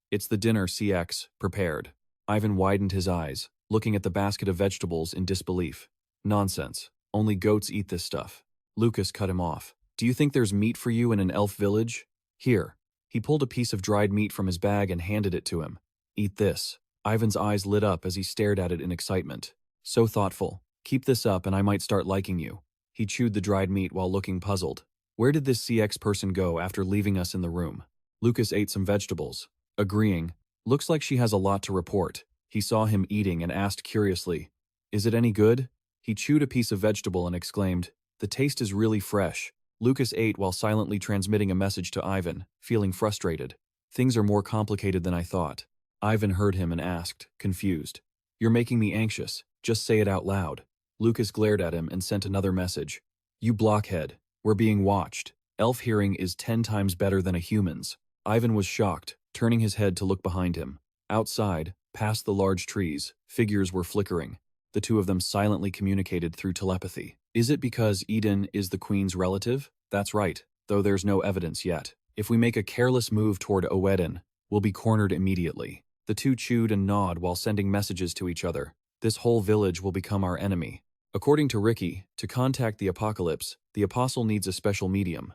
It's the dinner CX prepared. Ivan widened his eyes, looking at the basket of vegetables in disbelief. Nonsense. Only goats eat this stuff. Lucas cut him off. Do you think there's meat for you in an elf village? Here. He pulled a piece of dried meat from his bag and handed it to him. Eat this. Ivan's eyes lit up as he stared at it in excitement. So thoughtful. Keep this up and I might start liking you. He chewed the dried meat while looking puzzled. Where did this CX person go after leaving us in the room? Lucas ate some vegetables, agreeing, looks like she has a lot to report. He saw him eating and asked curiously, is it any good? He chewed a piece of vegetable and exclaimed, the taste is really fresh. Lucas ate while silently transmitting a message to Ivan, feeling frustrated. Things are more complicated than I thought. Ivan heard him and asked, confused. You're making me anxious. Just say it out loud. Lucas glared at him and sent another message. You blockhead. We're being watched. Elf hearing is 10 times better than a human's. Ivan was shocked, turning his head to look behind him. Outside, past the large trees, figures were flickering. The two of them silently communicated through telepathy. Is it because Eden is the queen's relative? That's right, though there's no evidence yet. If we make a careless move toward Oweden, we'll be cornered immediately. The two chewed and gnawed while sending messages to each other. This whole village will become our enemy. According to Ricky, to contact the apocalypse, the apostle needs a special medium.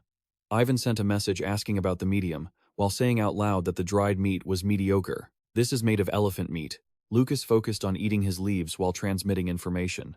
Ivan sent a message asking about the medium, while saying out loud that the dried meat was mediocre. This is made of elephant meat. Lucas focused on eating his leaves while transmitting information.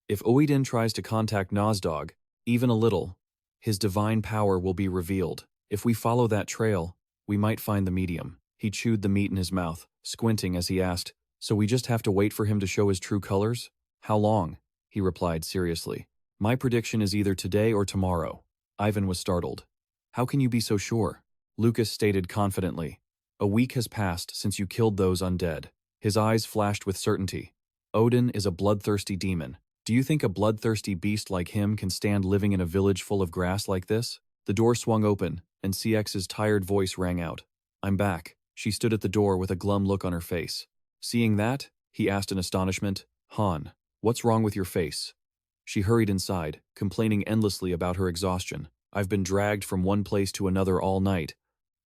If Oeden tries to contact Nozdog, even a little, his divine power will be revealed. If we follow that trail, we might find the medium. He chewed the meat in his mouth, squinting as he asked, so we just have to wait for him to show his true colors? How long? He replied seriously. My prediction is either today or tomorrow. Ivan was startled. How can you be so sure? Lucas stated confidently. A week has passed since you killed those undead. His eyes flashed with certainty. Odin is a bloodthirsty demon. Do you think a bloodthirsty beast like him can stand living in a village full of grass like this? The door swung open, and CX's tired voice rang out. I'm back. She stood at the door with a glum look on her face. Seeing that, he asked in astonishment, Han, what's wrong with your face? She hurried inside, complaining endlessly about her exhaustion. I've been dragged from one place to another all night.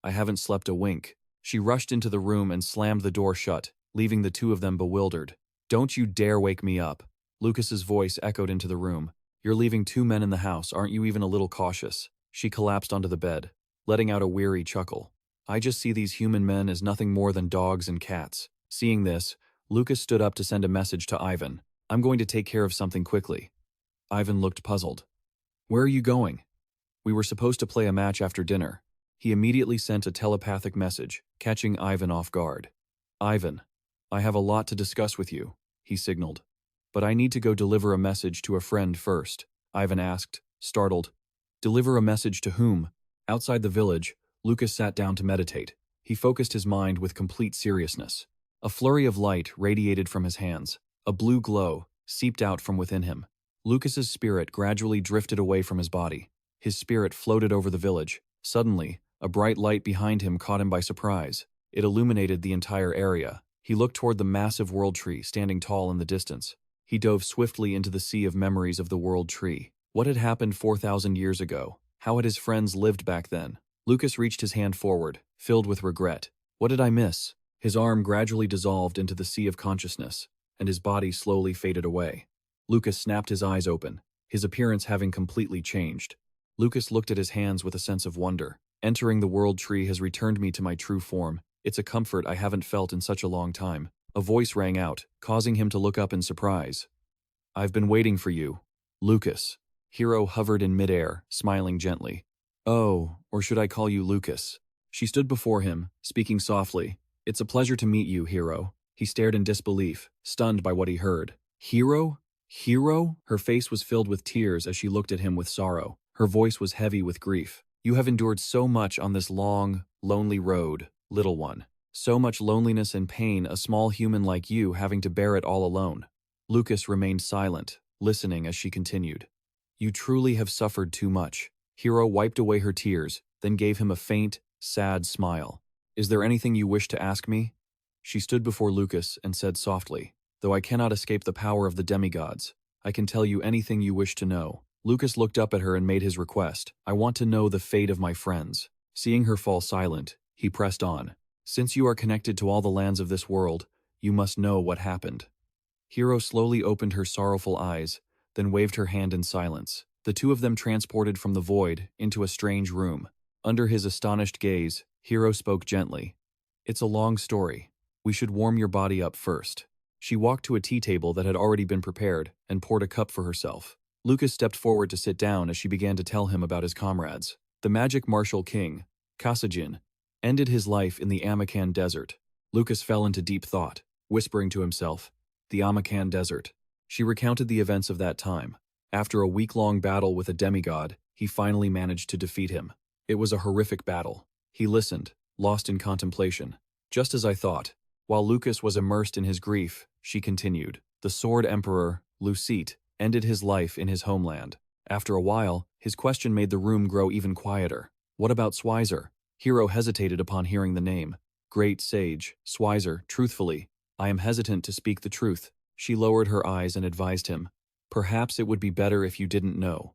I haven't slept a wink. She rushed into the room and slammed the door shut, leaving the two of them bewildered. Don't you dare wake me up. Lucas's voice echoed into the room. You're leaving two men in the house, aren't you even a little cautious? She collapsed onto the bed, letting out a weary chuckle. I just see these human men as nothing more than dogs and cats. Seeing this, Lucas stood up to send a message to Ivan. I'm going to take care of something quickly. Ivan looked puzzled. Where are you going? We were supposed to play a match after dinner. He immediately sent a telepathic message, catching Ivan off guard. Ivan, I have a lot to discuss with you, he signaled. But I need to go deliver a message to a friend first, Ivan asked, startled. Deliver a message to whom? Outside the village, Lucas sat down to meditate. He focused his mind with complete seriousness. A flurry of light radiated from his hands. A blue glow seeped out from within him. Lucas's spirit gradually drifted away from his body. His spirit floated over the village. Suddenly, a bright light behind him caught him by surprise. It illuminated the entire area. He looked toward the massive world tree standing tall in the distance. He dove swiftly into the sea of memories of the world tree. What had happened 4,000 years ago? How had his friends lived back then? Lucas reached his hand forward, filled with regret. What did I miss? His arm gradually dissolved into the sea of consciousness, and his body slowly faded away. Lucas snapped his eyes open, his appearance having completely changed. Lucas looked at his hands with a sense of wonder. Entering the world tree has returned me to my true form. It's a comfort I haven't felt in such a long time. A voice rang out, causing him to look up in surprise. I've been waiting for you. Lucas. Hero hovered in midair, smiling gently. Oh, or should I call you Lucas? She stood before him, speaking softly. It's a pleasure to meet you, Hero. He stared in disbelief, stunned by what he heard. Hero? Hero? Her face was filled with tears as she looked at him with sorrow. Her voice was heavy with grief. You have endured so much on this long, lonely road, little one. So much loneliness and pain, a small human like you having to bear it all alone. Lucas remained silent, listening as she continued. You truly have suffered too much. Hero wiped away her tears, then gave him a faint, sad smile. Is there anything you wish to ask me? She stood before Lucas and said softly, though I cannot escape the power of the demigods, I can tell you anything you wish to know. Lucas looked up at her and made his request. I want to know the fate of my friends. Seeing her fall silent, he pressed on. Since you are connected to all the lands of this world, you must know what happened. Hero slowly opened her sorrowful eyes, then waved her hand in silence. The two of them transported from the void into a strange room. Under his astonished gaze, Hero spoke gently. It's a long story. We should warm your body up first. She walked to a tea table that had already been prepared and poured a cup for herself. Lucas stepped forward to sit down as she began to tell him about his comrades. The magic martial king, Kasajin, ended his life in the Amakan Desert. Lucas fell into deep thought, whispering to himself, the Amakan Desert. She recounted the events of that time. After a week-long battle with a demigod, he finally managed to defeat him. It was a horrific battle. He listened, lost in contemplation. Just as I thought. While Lucas was immersed in his grief, she continued. The Sword Emperor, Lucite, ended his life in his homeland. After a while, his question made the room grow even quieter. What about Schweizer? Hero hesitated upon hearing the name. Great sage, Schweizer, truthfully. I am hesitant to speak the truth. She lowered her eyes and advised him. Perhaps it would be better if you didn't know.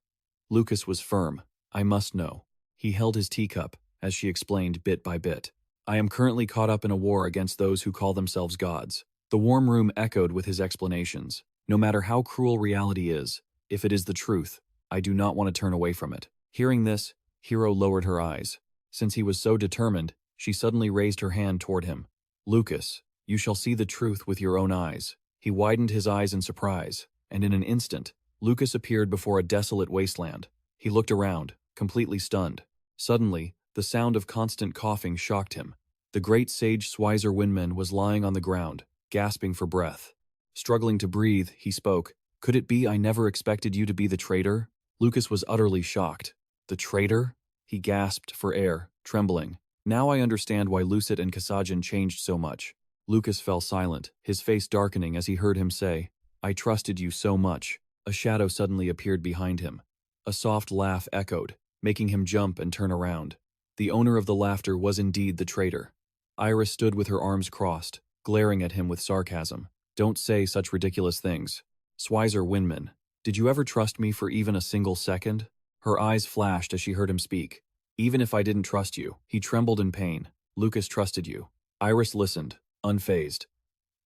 Lucas was firm. I must know. He held his teacup, as she explained bit by bit. I am currently caught up in a war against those who call themselves gods. The warm room echoed with his explanations. No matter how cruel reality is, if it is the truth, I do not want to turn away from it. Hearing this, Hero lowered her eyes. Since he was so determined, she suddenly raised her hand toward him. Lucas, you shall see the truth with your own eyes. He widened his eyes in surprise, and in an instant, Lucas appeared before a desolate wasteland. He looked around, completely stunned. Suddenly, the sound of constant coughing shocked him. The great sage Schweizer Windman was lying on the ground, gasping for breath. Struggling to breathe, he spoke. Could it be I never expected you to be the traitor? Lucas was utterly shocked. The traitor? He gasped for air, trembling. Now I understand why Lucid and Kasajan changed so much. Lucas fell silent, his face darkening as he heard him say, I trusted you so much. A shadow suddenly appeared behind him. A soft laugh echoed, making him jump and turn around. The owner of the laughter was indeed the traitor. Iris stood with her arms crossed, glaring at him with sarcasm. Don't say such ridiculous things. Swizer Winman, did you ever trust me for even a single second? Her eyes flashed as she heard him speak. Even if I didn't trust you, he trembled in pain. Lucas trusted you. Iris listened, unfazed.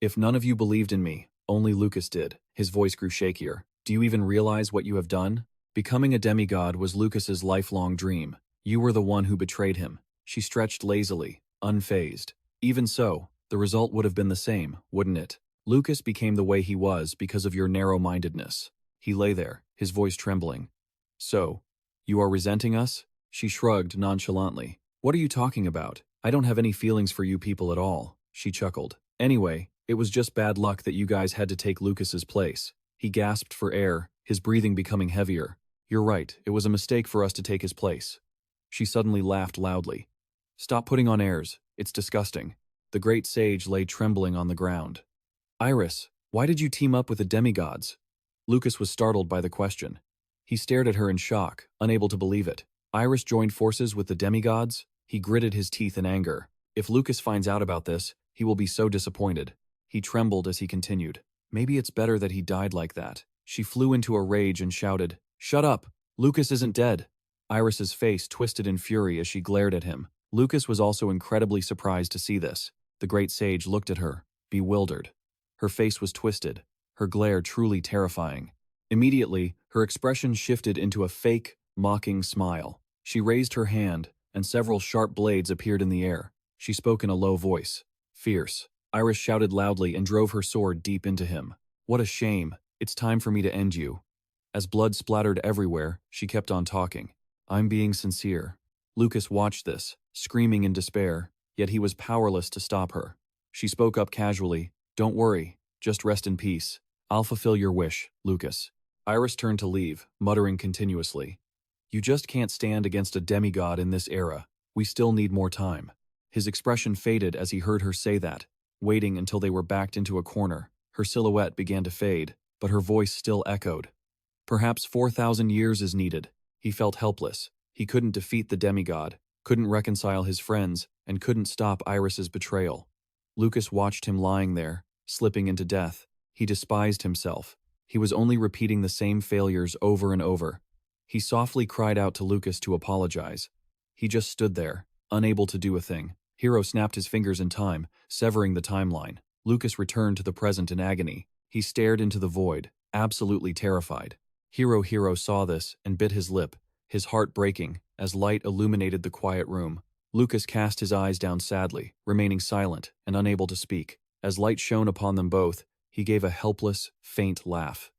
If none of you believed in me, only Lucas did. His voice grew shakier. Do you even realize what you have done? Becoming a demigod was Lucas's lifelong dream. You were the one who betrayed him. She stretched lazily, unfazed. Even so, the result would have been the same, wouldn't it? Lucas became the way he was because of your narrow-mindedness. He lay there, his voice trembling. So, you are resenting us? She shrugged nonchalantly. What are you talking about? I don't have any feelings for you people at all. She chuckled. Anyway, it was just bad luck that you guys had to take Lucas's place. He gasped for air, his breathing becoming heavier. You're right, it was a mistake for us to take his place. She suddenly laughed loudly. Stop putting on airs, it's disgusting. The great sage lay trembling on the ground. Iris, why did you team up with the demigods? Lucas was startled by the question. He stared at her in shock, unable to believe it. Iris joined forces with the demigods? He gritted his teeth in anger. If Lucas finds out about this, he will be so disappointed. He trembled as he continued. Maybe it's better that he died like that. She flew into a rage and shouted, Shut up! Lucas isn't dead! Iris's face twisted in fury as she glared at him. Lucas was also incredibly surprised to see this. The great sage looked at her, bewildered. Her face was twisted, her glare truly terrifying. Immediately, her expression shifted into a fake, mocking smile. She raised her hand, and several sharp blades appeared in the air. She spoke in a low voice. Fierce. Iris shouted loudly and drove her sword deep into him. What a shame. It's time for me to end you. As blood splattered everywhere, she kept on talking. I'm being sincere. Lucas watched this, screaming in despair, yet he was powerless to stop her. She spoke up casually. Don't worry, just rest in peace. I'll fulfill your wish, Lucas. Iris turned to leave, muttering continuously. You just can't stand against a demigod in this era. We still need more time. His expression faded as he heard her say that. Waiting until they were backed into a corner, her silhouette began to fade, but her voice still echoed. Perhaps 4,000 years is needed. He felt helpless. He couldn't defeat the demigod, couldn't reconcile his friends, and couldn't stop Iris's betrayal. Lucas watched him lying there, slipping into death. He despised himself. He was only repeating the same failures over and over. He softly cried out to Lucas to apologize. He just stood there, unable to do a thing. Hero snapped his fingers in time, severing the timeline. Lucas returned to the present in agony. He stared into the void, absolutely terrified. Hero saw this and bit his lip, his heart breaking, as light illuminated the quiet room. Lucas cast his eyes down sadly, remaining silent and unable to speak. As light shone upon them both, he gave a helpless, faint laugh.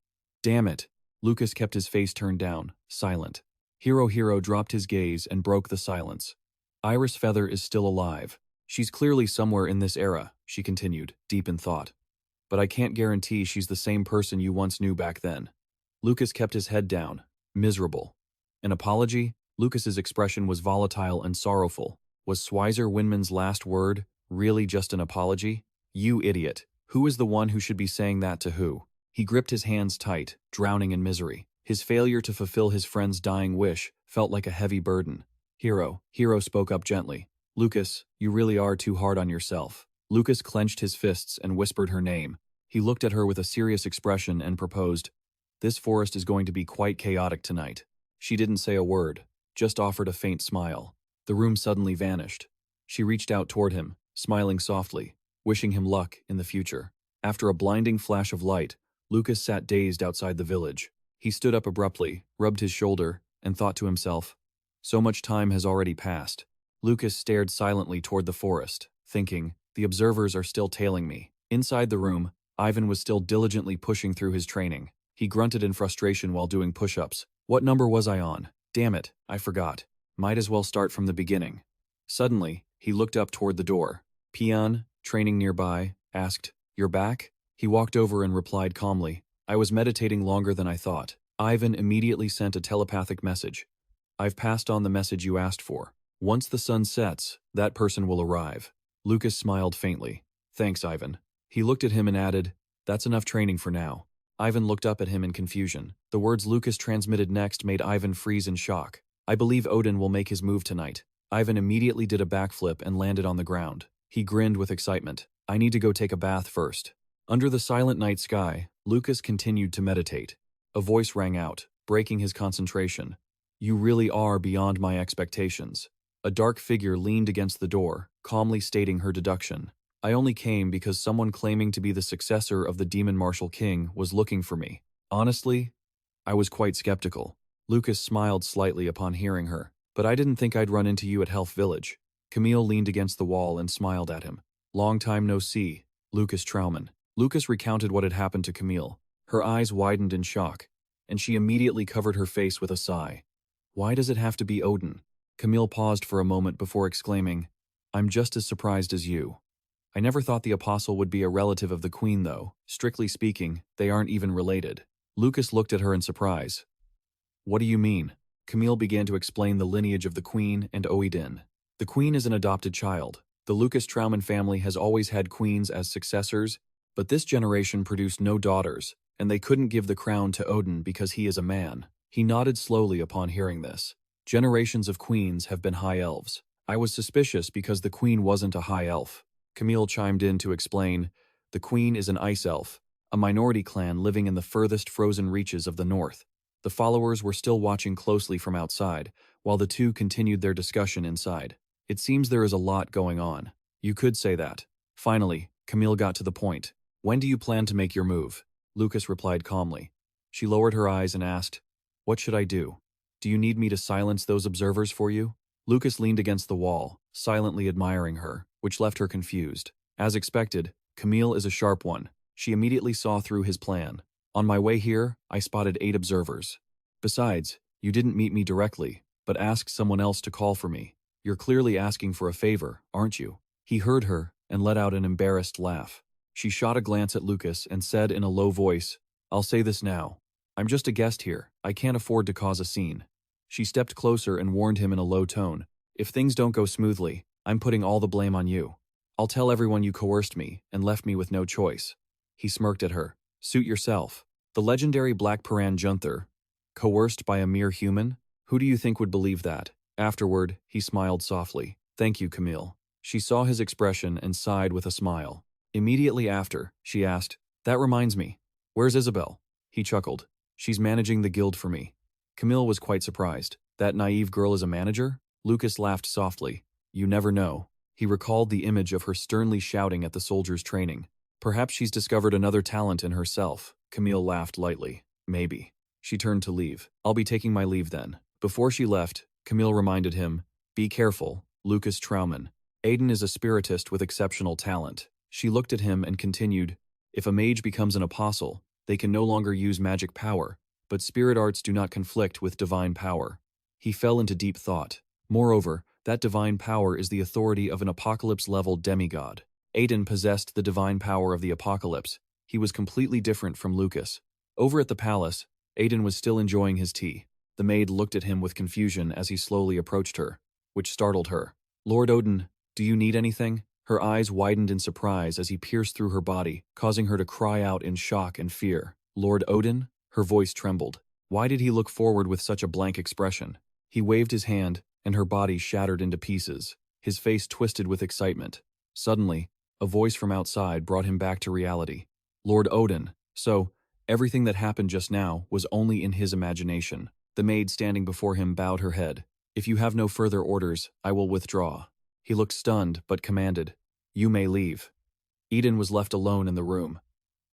Damn it! Lucas kept his face turned down, silent. Hero dropped his gaze and broke the silence. Iris Feather is still alive. She's clearly somewhere in this era, she continued, deep in thought. But I can't guarantee she's the same person you once knew back then. Lucas kept his head down, miserable. An apology? Lucas's expression was volatile and sorrowful. Was Swizer Winman's last word really just an apology? You idiot. Who is the one who should be saying that to who? He gripped his hands tight, drowning in misery. His failure to fulfill his friend's dying wish felt like a heavy burden. Hero spoke up gently. Lucas, you really are too hard on yourself. Lucas clenched his fists and whispered her name. He looked at her with a serious expression and proposed, This forest is going to be quite chaotic tonight. She didn't say a word, just offered a faint smile. The room suddenly vanished. She reached out toward him, smiling softly, wishing him luck in the future. After a blinding flash of light, Lucas sat dazed outside the village. He stood up abruptly, rubbed his shoulder, and thought to himself, So much time has already passed. Lucas stared silently toward the forest, thinking, The observers are still tailing me. Inside the room, Ivan was still diligently pushing through his training. He grunted in frustration while doing push-ups. What number was I on? Damn it, I forgot. Might as well start from the beginning. Suddenly, he looked up toward the door. Peon, training nearby, asked, You're back? He walked over and replied calmly, I was meditating longer than I thought. Ivan immediately sent a telepathic message. I've passed on the message you asked for. Once the sun sets, that person will arrive. Lucas smiled faintly. Thanks, Ivan. He looked at him and added, that's enough training for now. Ivan looked up at him in confusion. The words Lucas transmitted next made Ivan freeze in shock. I believe Odin will make his move tonight. Ivan immediately did a backflip and landed on the ground. He grinned with excitement. I need to go take a bath first. Under the silent night sky, Lucas continued to meditate. A voice rang out, breaking his concentration. You really are beyond my expectations. A dark figure leaned against the door, calmly stating her deduction. I only came because someone claiming to be the successor of the Demon Martial King was looking for me. Honestly, I was quite skeptical. Lucas smiled slightly upon hearing her. But I didn't think I'd run into you at Health Village. Camille leaned against the wall and smiled at him. Long time no see, Lucas Trauman. Lucas recounted what had happened to Camille. Her eyes widened in shock, and she immediately covered her face with a sigh. Why does it have to be Odin? Camille paused for a moment before exclaiming, I'm just as surprised as you. I never thought the apostle would be a relative of the queen though. Strictly speaking, they aren't even related. Lucas looked at her in surprise. What do you mean? Camille began to explain the lineage of the queen and Oedin. The queen is an adopted child. The Lucas Trauman family has always had queens as successors, but this generation produced no daughters, and they couldn't give the crown to Odin because he is a man. He nodded slowly upon hearing this. Generations of queens have been high elves. I was suspicious because the queen wasn't a high elf. Camille chimed in to explain, the queen is an ice elf, a minority clan living in the furthest frozen reaches of the north. The followers were still watching closely from outside, while the two continued their discussion inside. It seems there is a lot going on. You could say that. Finally, Camille got to the point. When do you plan to make your move? Lucas replied calmly. She lowered her eyes and asked, what should I do? Do you need me to silence those observers for you? Lucas leaned against the wall, silently admiring her, which left her confused. As expected, Camille is a sharp one. She immediately saw through his plan. On my way here, I spotted 8 observers. Besides, you didn't meet me directly, but asked someone else to call for me. You're clearly asking for a favor, aren't you? He heard her and let out an embarrassed laugh. She shot a glance at Lucas and said in a low voice, I'll say this now. I'm just a guest here. I can't afford to cause a scene. She stepped closer and warned him in a low tone. If things don't go smoothly, I'm putting all the blame on you. I'll tell everyone you coerced me and left me with no choice. He smirked at her. Suit yourself. The legendary Black Paran Junther, coerced by a mere human? Who do you think would believe that? Afterward, he smiled softly. Thank you, Camille. She saw his expression and sighed with a smile. Immediately after, she asked, that reminds me. Where's Isabel? He chuckled. She's managing the guild for me. Camille was quite surprised. That naive girl is a manager? Lucas laughed softly. You never know. He recalled the image of her sternly shouting at the soldiers' training. Perhaps she's discovered another talent in herself. Camille laughed lightly. Maybe. She turned to leave. I'll be taking my leave then. Before she left, Camille reminded him, be careful, Lucas Trauman. Aiden is a spiritist with exceptional talent. She looked at him and continued, if a mage becomes an apostle, they can no longer use magic power, but spirit arts do not conflict with divine power. He fell into deep thought. Moreover, that divine power is the authority of an apocalypse-level demigod. Aiden possessed the divine power of the apocalypse. He was completely different from Lucas. Over at the palace, Aiden was still enjoying his tea. The maid looked at him with confusion as he slowly approached her, which startled her. Lord Odin, do you need anything? Her eyes widened in surprise as he pierced through her body, causing her to cry out in shock and fear. Lord Odin? Her voice trembled. Why did he look forward with such a blank expression? He waved his hand, and her body shattered into pieces. His face twisted with excitement. Suddenly, a voice from outside brought him back to reality. Lord Odin. So, everything that happened just now was only in his imagination. The maid standing before him bowed her head. If you have no further orders, I will withdraw. He looked stunned, but commanded, you may leave. Eden was left alone in the room.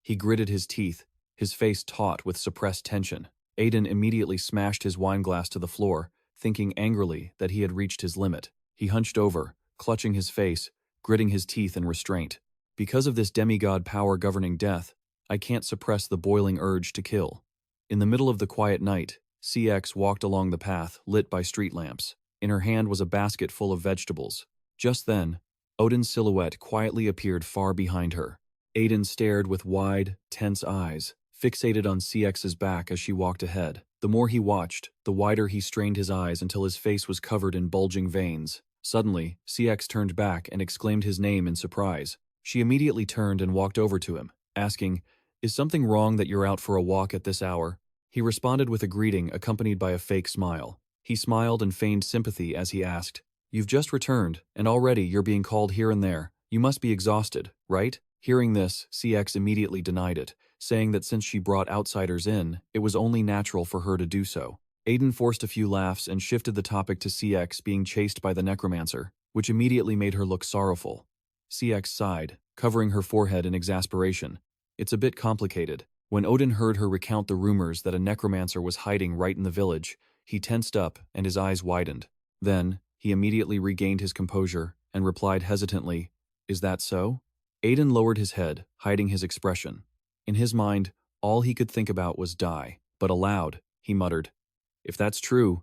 He gritted his teeth, his face taut with suppressed tension. Aiden immediately smashed his wineglass to the floor, thinking angrily that he had reached his limit. He hunched over, clutching his face, gritting his teeth in restraint. Because of this demigod power governing death, I can't suppress the boiling urge to kill. In the middle of the quiet night, CX walked along the path lit by street lamps. In her hand was a basket full of vegetables. Just then, Odin's silhouette quietly appeared far behind her. Aiden stared with wide, tense eyes, fixated on CX's back as she walked ahead. The more he watched, the wider he strained his eyes until his face was covered in bulging veins. Suddenly, CX turned back and exclaimed his name in surprise. She immediately turned and walked over to him, asking, "Is something wrong that you're out for a walk at this hour?" He responded with a greeting accompanied by a fake smile. He smiled and feigned sympathy as he asked, "You've just returned, and already you're being called here and there. You must be exhausted, right?" Hearing this, CX immediately denied it, saying that since she brought outsiders in, it was only natural for her to do so. Aiden forced a few laughs and shifted the topic to CX being chased by the necromancer, which immediately made her look sorrowful. CX sighed, covering her forehead in exasperation. "It's a bit complicated." When Odin heard her recount the rumors that a necromancer was hiding right in the village, he tensed up and his eyes widened. Then, he immediately regained his composure and replied hesitantly, "Is that so?" Aiden lowered his head, hiding his expression. In his mind, all he could think about was die, but aloud, he muttered, "If that's true,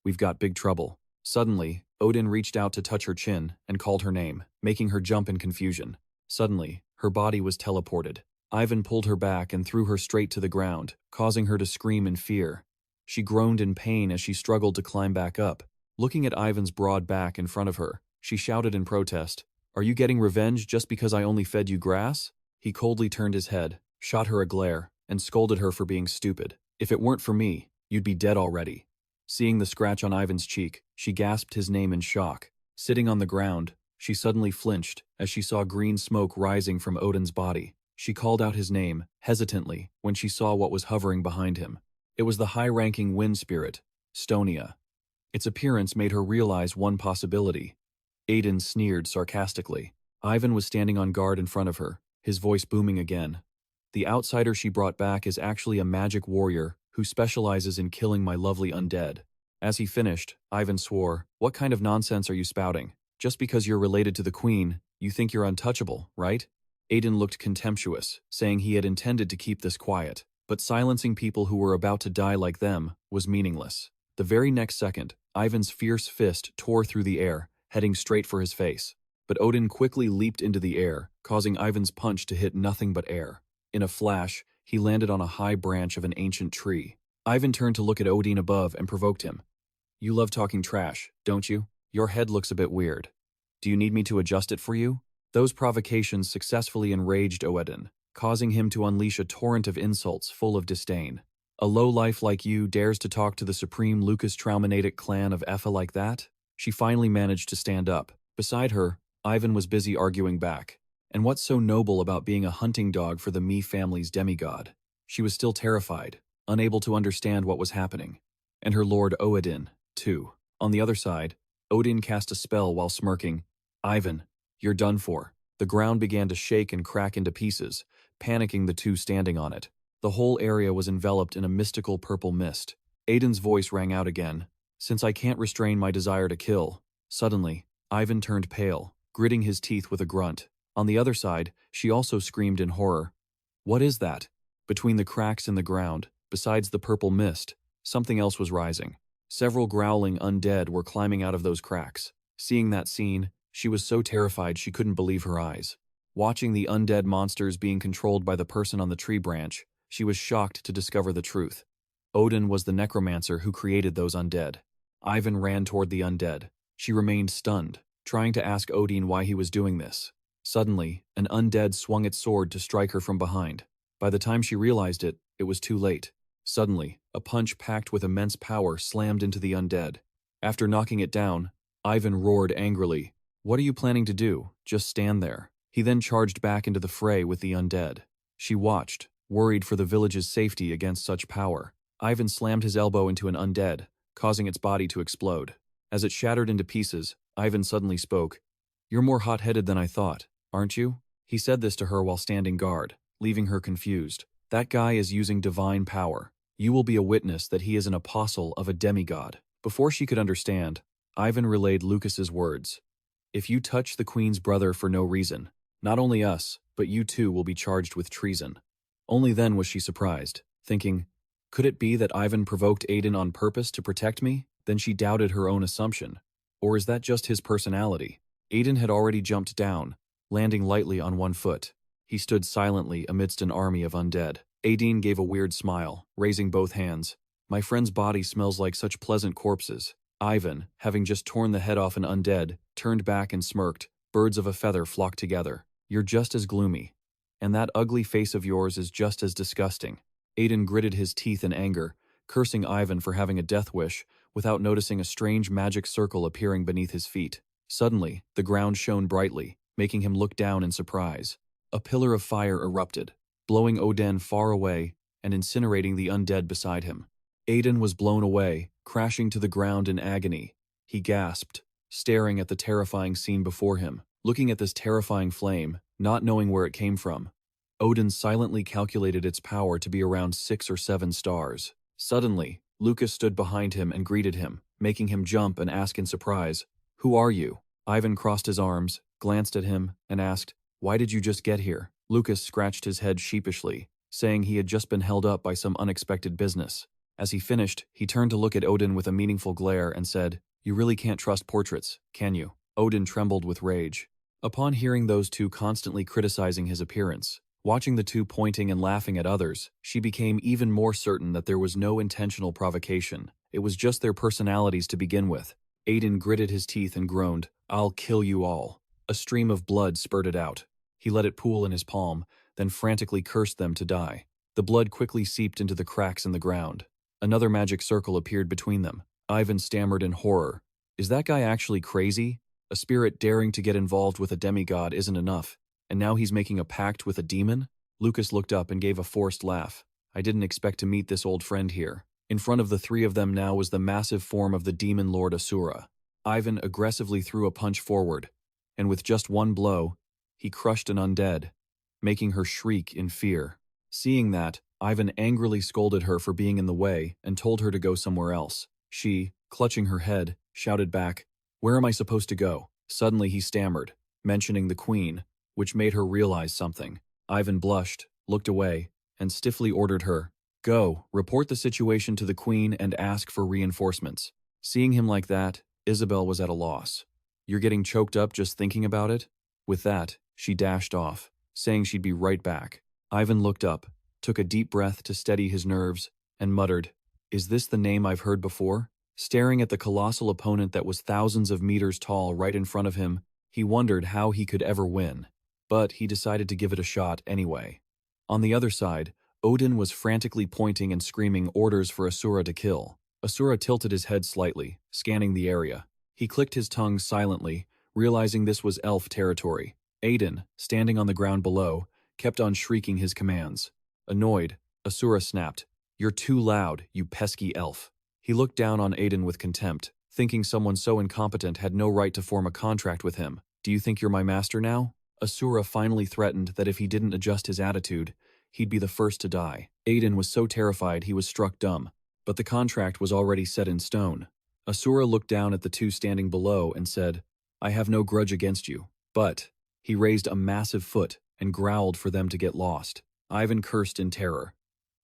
we've got big trouble." Suddenly, Odin reached out to touch her chin and called her name, making her jump in confusion. Suddenly, her body was teleported. Ivan pulled her back and threw her straight to the ground, causing her to scream in fear. She groaned in pain as she struggled to climb back up. Looking at Ivan's broad back in front of her, she shouted in protest, "Are you getting revenge just because I only fed you grass?" He coldly turned his head, shot her a glare, and scolded her for being stupid. "If it weren't for me, you'd be dead already." Seeing the scratch on Ivan's cheek, she gasped his name in shock. Sitting on the ground, she suddenly flinched as she saw green smoke rising from Odin's body. She called out his name, hesitantly, when she saw what was hovering behind him. It was the high-ranking wind spirit, Stonia. Its appearance made her realize one possibility. Aiden sneered sarcastically. Ivan was standing on guard in front of her, his voice booming again. "The outsider she brought back is actually a magic warrior who specializes in killing my lovely undead." As he finished, Ivan swore, "What kind of nonsense are you spouting? Just because you're related to the queen, you think you're untouchable, right?" Aiden looked contemptuous, saying he had intended to keep this quiet, but silencing people who were about to die like them was meaningless. The very next second, Ivan's fierce fist tore through the air, heading straight for his face. But Odin quickly leaped into the air, causing Ivan's punch to hit nothing but air. In a flash, he landed on a high branch of an ancient tree. Ivan turned to look at Odin above and provoked him. "You love talking trash, don't you? Your head looks a bit weird. Do you need me to adjust it for you?" Those provocations successfully enraged Odin, causing him to unleash a torrent of insults full of disdain. "A lowlife like you dares to talk to the supreme Lucas Traumanatic clan of Effa like that?" She finally managed to stand up. Beside her, Ivan was busy arguing back. And what's so noble about being a hunting dog for the Me family's demigod? She was still terrified, unable to understand what was happening. And her lord Odin, too. On the other side, Odin cast a spell while smirking. "Ivan, you're done for." The ground began to shake and crack into pieces, panicking the two standing on it. The whole area was enveloped in a mystical purple mist. Aiden's voice rang out again. "Since I can't restrain my desire to kill." Suddenly, Ivan turned pale, gritting his teeth with a grunt. On the other side, she also screamed in horror. "What is that?" Between the cracks in the ground, besides the purple mist, something else was rising. Several growling undead were climbing out of those cracks. Seeing that scene, she was so terrified she couldn't believe her eyes. Watching the undead monsters being controlled by the person on the tree branch, she was shocked to discover the truth. Odin was the necromancer who created those undead. Ivan ran toward the undead. She remained stunned, trying to ask Odin why he was doing this. Suddenly, an undead swung its sword to strike her from behind. By the time she realized it, it was too late. Suddenly, a punch packed with immense power slammed into the undead. After knocking it down, Ivan roared angrily, "What are you planning to do? Just stand there." He then charged back into the fray with the undead. She watched, worried for the village's safety against such power. Ivan slammed his elbow into an undead, causing its body to explode. As it shattered into pieces, Ivan suddenly spoke. "You're more hot-headed than I thought, aren't you?" He said this to her while standing guard, leaving her confused. "That guy is using divine power. You will be a witness that he is an apostle of a demigod." Before she could understand, Ivan relayed Lucas's words. "If you touch the queen's brother for no reason, not only us, but you too will be charged with treason." Only then was she surprised, thinking, could it be that Ivan provoked Aiden on purpose to protect me? Then she doubted her own assumption. Or is that just his personality? Aiden had already jumped down, landing lightly on one foot. He stood silently amidst an army of undead. Aiden gave a weird smile, raising both hands. My friend's body smells like such pleasant corpses. Ivan, having just torn the head off an undead, turned back and smirked. Birds of a feather flocked together. You're just as gloomy. And that ugly face of yours is just as disgusting. Aiden gritted his teeth in anger, cursing Ivan for having a death wish, without noticing a strange magic circle appearing beneath his feet. Suddenly, the ground shone brightly, making him look down in surprise. A pillar of fire erupted, blowing Odin far away and incinerating the undead beside him. Aiden was blown away, crashing to the ground in agony. He gasped, staring at the terrifying scene before him, looking at this terrifying flame, not knowing where it came from. Odin silently calculated its power to be around 6 or 7 stars. Suddenly, Lucas stood behind him and greeted him, making him jump and ask in surprise, "Who are you?" Ivan crossed his arms, glanced at him, and asked, "Why did you just get here?" Lucas scratched his head sheepishly, saying he had just been held up by some unexpected business. As he finished, he turned to look at Odin with a meaningful glare and said, "You really can't trust portraits, can you?" Odin trembled with rage. Upon hearing those two constantly criticizing his appearance, watching the two pointing and laughing at others, she became even more certain that there was no intentional provocation. It was just their personalities to begin with. Aiden gritted his teeth and groaned, "I'll kill you all." A stream of blood spurted out. He let it pool in his palm, then frantically cursed them to die. The blood quickly seeped into the cracks in the ground. Another magic circle appeared between them. Ivan stammered in horror. "Is that guy actually crazy? A spirit daring to get involved with a demigod isn't enough, and now he's making a pact with a demon?" Lucas looked up and gave a forced laugh. "I didn't expect to meet this old friend here." In front of the three of them now was the massive form of the demon lord Asura. Ivan aggressively threw a punch forward, and with just one blow, he crushed an undead, making her shriek in fear. Seeing that, Ivan angrily scolded her for being in the way and told her to go somewhere else. She, clutching her head, shouted back, "Where am I supposed to go?" Suddenly he stammered, mentioning the queen, which made her realize something. Ivan blushed, looked away, and stiffly ordered her, "Go, report the situation to the queen and ask for reinforcements." Seeing him like that, Isabel was at a loss. "You're getting choked up just thinking about it?" With that, she dashed off, saying she'd be right back. Ivan looked up, took a deep breath to steady his nerves, and muttered, "Is this the name I've heard before?" Staring at the colossal opponent that was thousands of meters tall right in front of him, he wondered how he could ever win. But he decided to give it a shot anyway. On the other side, Odin was frantically pointing and screaming orders for Asura to kill. Asura tilted his head slightly, scanning the area. He clicked his tongue silently, realizing this was elf territory. Aiden, standing on the ground below, kept on shrieking his commands. Annoyed, Asura snapped, "You're too loud, you pesky elf." He looked down on Aiden with contempt, thinking someone so incompetent had no right to form a contract with him. "Do you think you're my master now?" Asura finally threatened that if he didn't adjust his attitude, he'd be the first to die. Aiden was so terrified he was struck dumb, but the contract was already set in stone. Asura looked down at the two standing below and said, "I have no grudge against you, but..." He raised a massive foot and growled for them to get lost. Ivan cursed in terror.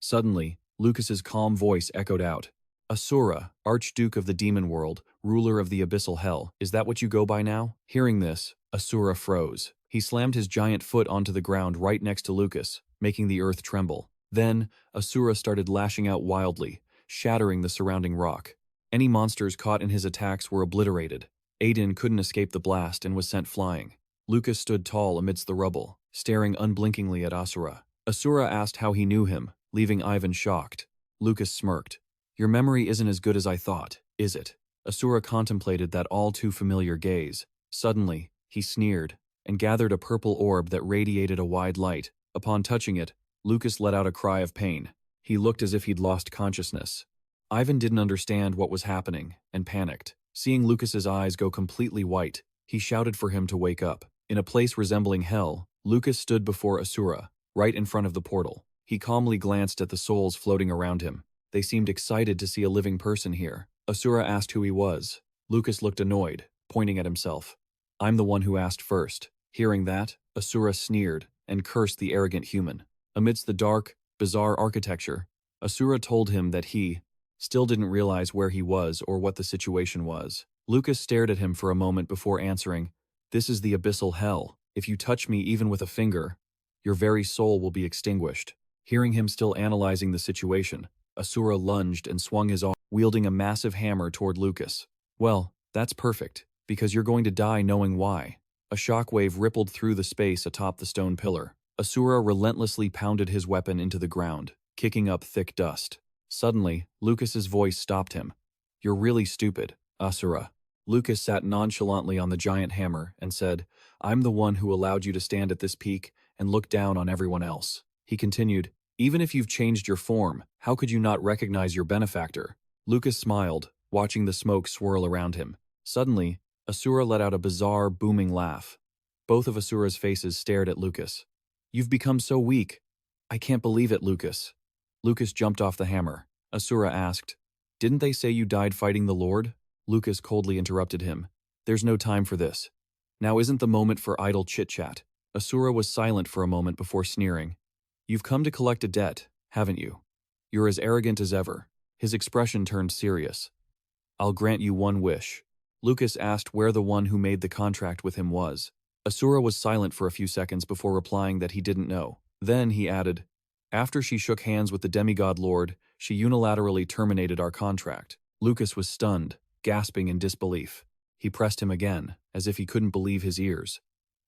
Suddenly, Lucas's calm voice echoed out, "Asura, Archduke of the Demon World, ruler of the Abyssal Hell, is that what you go by now?" Hearing this, Asura froze. He slammed his giant foot onto the ground right next to Lucas, making the earth tremble. Then, Asura started lashing out wildly, shattering the surrounding rock. Any monsters caught in his attacks were obliterated. Aiden couldn't escape the blast and was sent flying. Lucas stood tall amidst the rubble, staring unblinkingly at Asura. Asura asked how he knew him, leaving Ivan shocked. Lucas smirked. "Your memory isn't as good as I thought, is it?" Asura contemplated that all too familiar gaze. Suddenly, he sneered, and gathered a purple orb that radiated a wide light. Upon touching it, Lucas let out a cry of pain. He looked as if he'd lost consciousness. Ivan didn't understand what was happening, and panicked. Seeing Lucas's eyes go completely white, he shouted for him to wake up. In a place resembling hell, Lucas stood before Asura, right in front of the portal. He calmly glanced at the souls floating around him. They seemed excited to see a living person here. Asura asked who he was. Lucas looked annoyed, pointing at himself. "I'm the one who asked first." Hearing that, Asura sneered and cursed the arrogant human. Amidst the dark, bizarre architecture, Asura told him that he still didn't realize where he was or what the situation was. Lucas stared at him for a moment before answering, "This is the Abyssal Hell. If you touch me even with a finger, your very soul will be extinguished." Hearing him still analyzing the situation, Asura lunged and swung his arm, wielding a massive hammer toward Lucas. Well, that's perfect, because you're going to die knowing why. A shockwave rippled through the space atop the stone pillar. Asura relentlessly pounded his weapon into the ground, kicking up thick dust. Suddenly, Lucas's voice stopped him. You're really stupid, Asura. Lucas sat nonchalantly on the giant hammer and said, I'm the one who allowed you to stand at this peak and look down on everyone else. He continued, even if you've changed your form, how could you not recognize your benefactor? Lucas smiled, watching the smoke swirl around him. Suddenly, Asura let out a bizarre, booming laugh. Both of Asura's faces stared at Lucas. You've become so weak. I can't believe it, Lucas. Lucas jumped off the hammer. Asura asked, didn't they say you died fighting the Lord? Lucas coldly interrupted him. There's no time for this. Now isn't the moment for idle chit-chat. Asura was silent for a moment before sneering. You've come to collect a debt, haven't you? You're as arrogant as ever. His expression turned serious. I'll grant you one wish. Lucas asked where the one who made the contract with him was. Asura was silent for a few seconds before replying that he didn't know. Then he added, after she shook hands with the Demigod Lord, she unilaterally terminated our contract. Lucas was stunned, gasping in disbelief. He pressed him again, as if he couldn't believe his ears.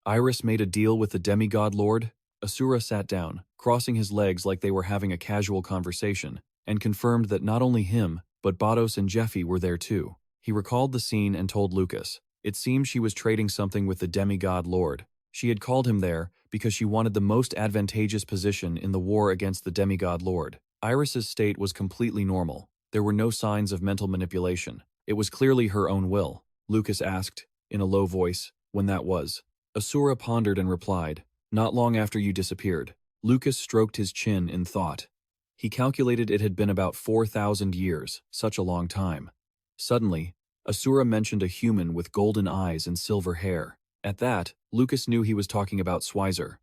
Iris made a deal with the Demigod Lord? Asura sat down, crossing his legs like they were having a casual conversation, and confirmed that not only him, but Bados and Jeffy were there too. He recalled the scene and told Lucas. It seemed she was trading something with the Demigod Lord. She had called him there because she wanted the most advantageous position in the war against the Demigod Lord. Iris's state was completely normal. There were no signs of mental manipulation. It was clearly her own will. Lucas asked, in a low voice, when that was. Asura pondered and replied, not long after you disappeared. Lucas stroked his chin in thought. He calculated it had been about 4,000 years, such a long time. Suddenly, Asura mentioned a human with golden eyes and silver hair. At that, Lucas knew he was talking about Schweizer.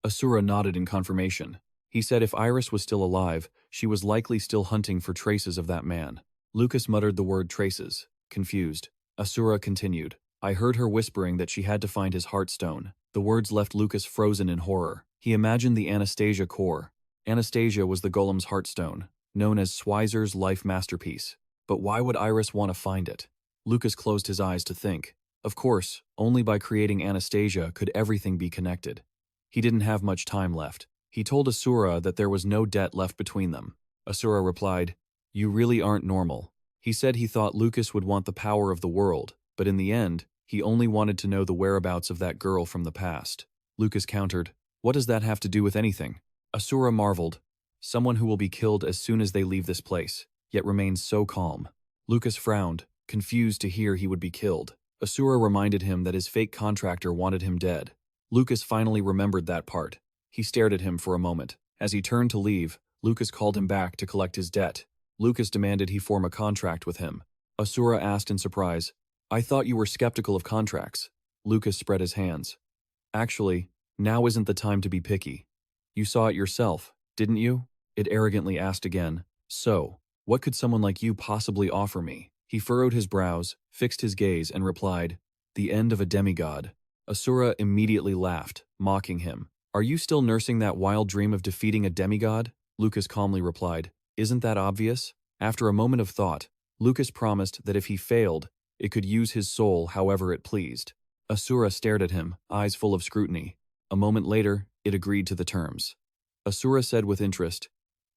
Asura nodded in confirmation. He said if Iris was still alive, she was likely still hunting for traces of that man. Lucas muttered the word traces, confused. Asura continued. I heard her whispering that she had to find his heartstone. The words left Lucas frozen in horror. He imagined the Anastasia core. Anastasia was the golem's heartstone, known as Schweizer's life masterpiece. But why would Iris want to find it? Lucas closed his eyes to think. Of course, only by creating Anastasia could everything be connected. He didn't have much time left. He told Asura that there was no debt left between them. Asura replied, you really aren't normal. He said he thought Lucas would want the power of the world, but in the end, he only wanted to know the whereabouts of that girl from the past. Lucas countered, what does that have to do with anything? Asura marveled, someone who will be killed as soon as they leave this place, yet remains so calm. Lucas frowned, confused to hear he would be killed. Asura reminded him that his fake contractor wanted him dead. Lucas finally remembered that part. He stared at him for a moment. As he turned to leave, Lucas called him back to collect his debt. Lucas demanded he form a contract with him. Asura asked in surprise, I thought you were skeptical of contracts. Lucas spread his hands. Actually, now isn't the time to be picky. You saw it yourself, didn't you? It arrogantly asked again. So, what could someone like you possibly offer me? He furrowed his brows, fixed his gaze, and replied, the end of a demigod. Asura immediately laughed, mocking him. Are you still nursing that wild dream of defeating a demigod? Lucas calmly replied, isn't that obvious? After a moment of thought, Lucas promised that if he failed, it could use his soul however it pleased. Asura stared at him, eyes full of scrutiny. A moment later, it agreed to the terms. Asura said with interest,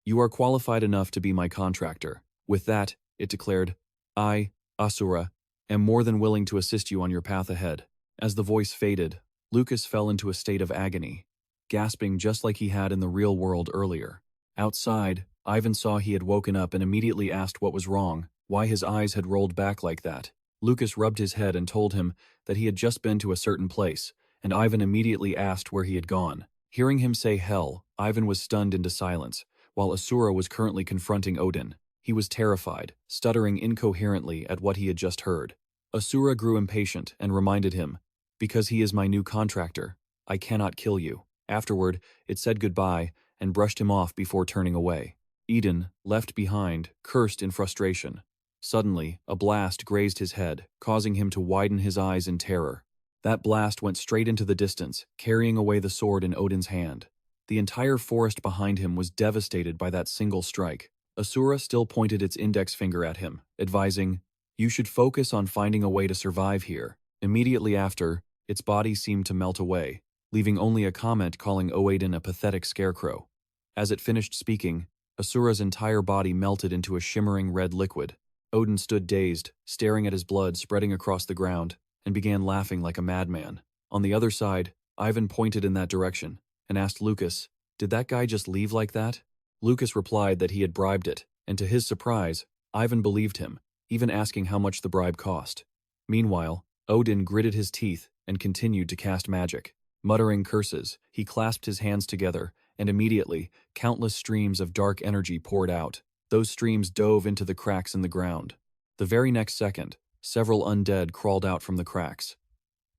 you are qualified enough to be my contractor. With that, it declared, I, Asura, am more than willing to assist you on your path ahead. As the voice faded, Lucas fell into a state of agony, gasping just like he had in the real world earlier. Outside, Ivan saw he had woken up and immediately asked what was wrong, why his eyes had rolled back like that. Lucas rubbed his head and told him that he had just been to a certain place, and Ivan immediately asked where he had gone. Hearing him say hell, Ivan was stunned into silence, while Asura was currently confronting Odin. He was terrified, stuttering incoherently at what he had just heard. Asura grew impatient and reminded him, because he is my new contractor, I cannot kill you. Afterward, it said goodbye and brushed him off before turning away. Eden, left behind, cursed in frustration. Suddenly, a blast grazed his head, causing him to widen his eyes in terror. That blast went straight into the distance, carrying away the sword in Odin's hand. The entire forest behind him was devastated by that single strike. Asura still pointed its index finger at him, advising, "You should focus on finding a way to survive here." Immediately after, its body seemed to melt away, leaving only a comment calling Oaden a pathetic scarecrow. As it finished speaking, Asura's entire body melted into a shimmering red liquid. Odin stood dazed, staring at his blood spreading across the ground, and began laughing like a madman. On the other side, Ivan pointed in that direction and asked Lucas, "Did that guy just leave like that?" Lucas replied that he had bribed it, and to his surprise, Ivan believed him, even asking how much the bribe cost. Meanwhile, Odin gritted his teeth and continued to cast magic. Muttering curses, he clasped his hands together, and immediately, countless streams of dark energy poured out. Those streams dove into the cracks in the ground. The very next second, several undead crawled out from the cracks.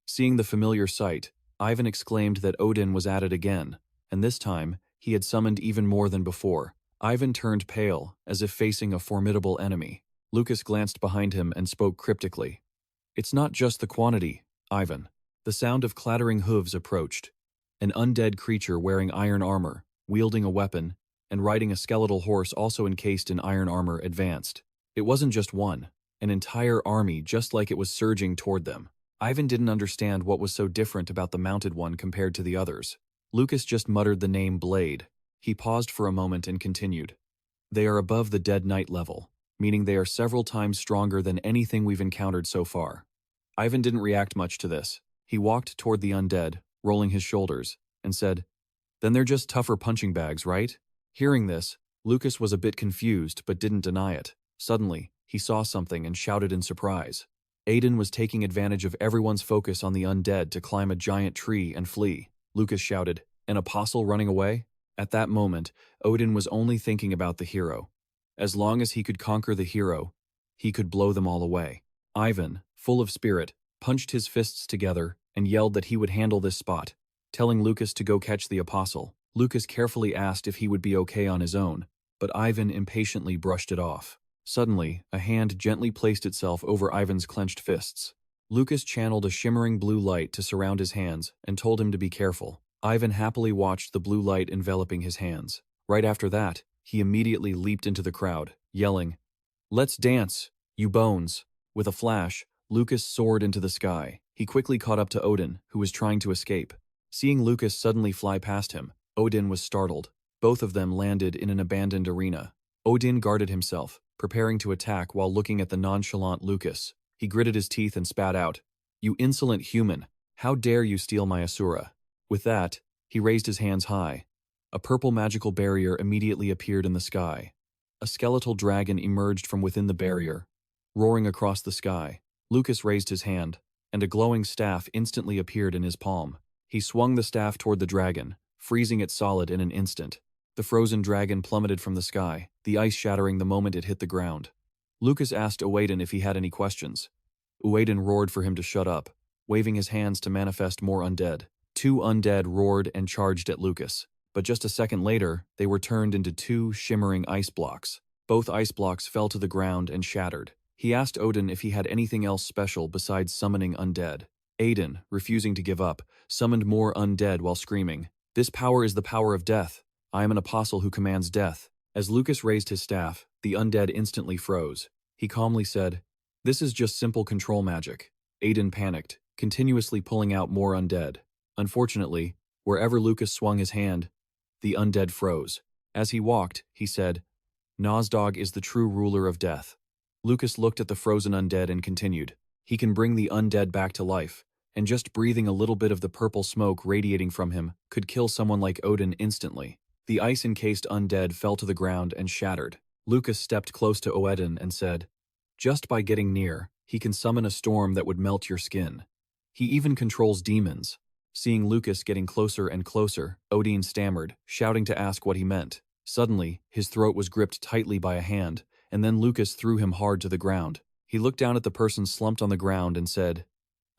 Seeing the familiar sight, Ivan exclaimed that Odin was at it again, and this time, he had summoned even more than before. Ivan turned pale, as if facing a formidable enemy. Lucas glanced behind him and spoke cryptically. "It's not just the quantity, Ivan." The sound of clattering hooves approached. An undead creature wearing iron armor, wielding a weapon, and riding a skeletal horse also encased in iron armor advanced. It wasn't just one, an entire army just like it was surging toward them. Ivan didn't understand what was so different about the mounted one compared to the others. Lucas just muttered the name Blade. He paused for a moment and continued. "They are above the Dead Knight level, meaning they are several times stronger than anything we've encountered so far." Ivan didn't react much to this. He walked toward the undead, rolling his shoulders, and said, "Then they're just tougher punching bags, right?" Hearing this, Lucas was a bit confused but didn't deny it. Suddenly, he saw something and shouted in surprise. Aiden was taking advantage of everyone's focus on the undead to climb a giant tree and flee. Lucas shouted, "An apostle running away?" At that moment, Odin was only thinking about the hero. As long as he could conquer the hero, he could blow them all away. Ivan, full of spirit, punched his fists together and yelled that he would handle this spot, telling Lucas to go catch the apostle. Lucas carefully asked if he would be okay on his own, but Ivan impatiently brushed it off. Suddenly, a hand gently placed itself over Ivan's clenched fists. Lucas channeled a shimmering blue light to surround his hands and told him to be careful. Ivan happily watched the blue light enveloping his hands. Right after that, he immediately leaped into the crowd, yelling, "Let's dance, you bones!" With a flash, Lucas soared into the sky. He quickly caught up to Odin, who was trying to escape. Seeing Lucas suddenly fly past him, Odin was startled. Both of them landed in an abandoned arena. Odin guarded himself, preparing to attack while looking at the nonchalant Lucas. He gritted his teeth and spat out, "You insolent human! How dare you steal my Asura?" With that, he raised his hands high. A purple magical barrier immediately appeared in the sky. A skeletal dragon emerged from within the barrier, roaring across the sky. Lucas raised his hand, and a glowing staff instantly appeared in his palm. He swung the staff toward the dragon, freezing it solid in an instant. The frozen dragon plummeted from the sky, the ice shattering the moment it hit the ground. Lucas asked Uwaden if he had any questions. Uwaden roared for him to shut up, waving his hands to manifest more undead. 2 undead roared and charged at Lucas, but just a second later, they were turned into 2 shimmering ice blocks. Both ice blocks fell to the ground and shattered. He asked Odin if he had anything else special besides summoning undead. Aiden, refusing to give up, summoned more undead while screaming, "This power is the power of death. I am an apostle who commands death." As Lucas raised his staff, the undead instantly froze. He calmly said, "This is just simple control magic." Aiden panicked, continuously pulling out more undead. Unfortunately, wherever Lucas swung his hand, the undead froze. As he walked, he said, "Nozdog is the true ruler of death." Lucas looked at the frozen undead and continued, "He can bring the undead back to life, and just breathing a little bit of the purple smoke radiating from him could kill someone like Odin instantly." The ice-encased undead fell to the ground and shattered. Lucas stepped close to Oedon and said, "Just by getting near, he can summon a storm that would melt your skin. He even controls demons." Seeing Lucas getting closer and closer, Odin stammered, shouting to ask what he meant. Suddenly, his throat was gripped tightly by a hand, and then Lucas threw him hard to the ground. He looked down at the person slumped on the ground and said,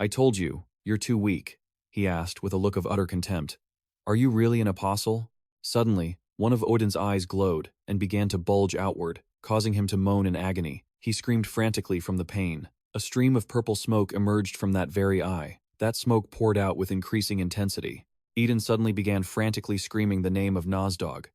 "I told you, you're too weak." He asked with a look of utter contempt, "Are you really an apostle?" Suddenly, one of Odin's eyes glowed and began to bulge outward, causing him to moan in agony. He screamed frantically from the pain. A stream of purple smoke emerged from that very eye. That smoke poured out with increasing intensity. Eden suddenly began frantically screaming the name of Nozdog.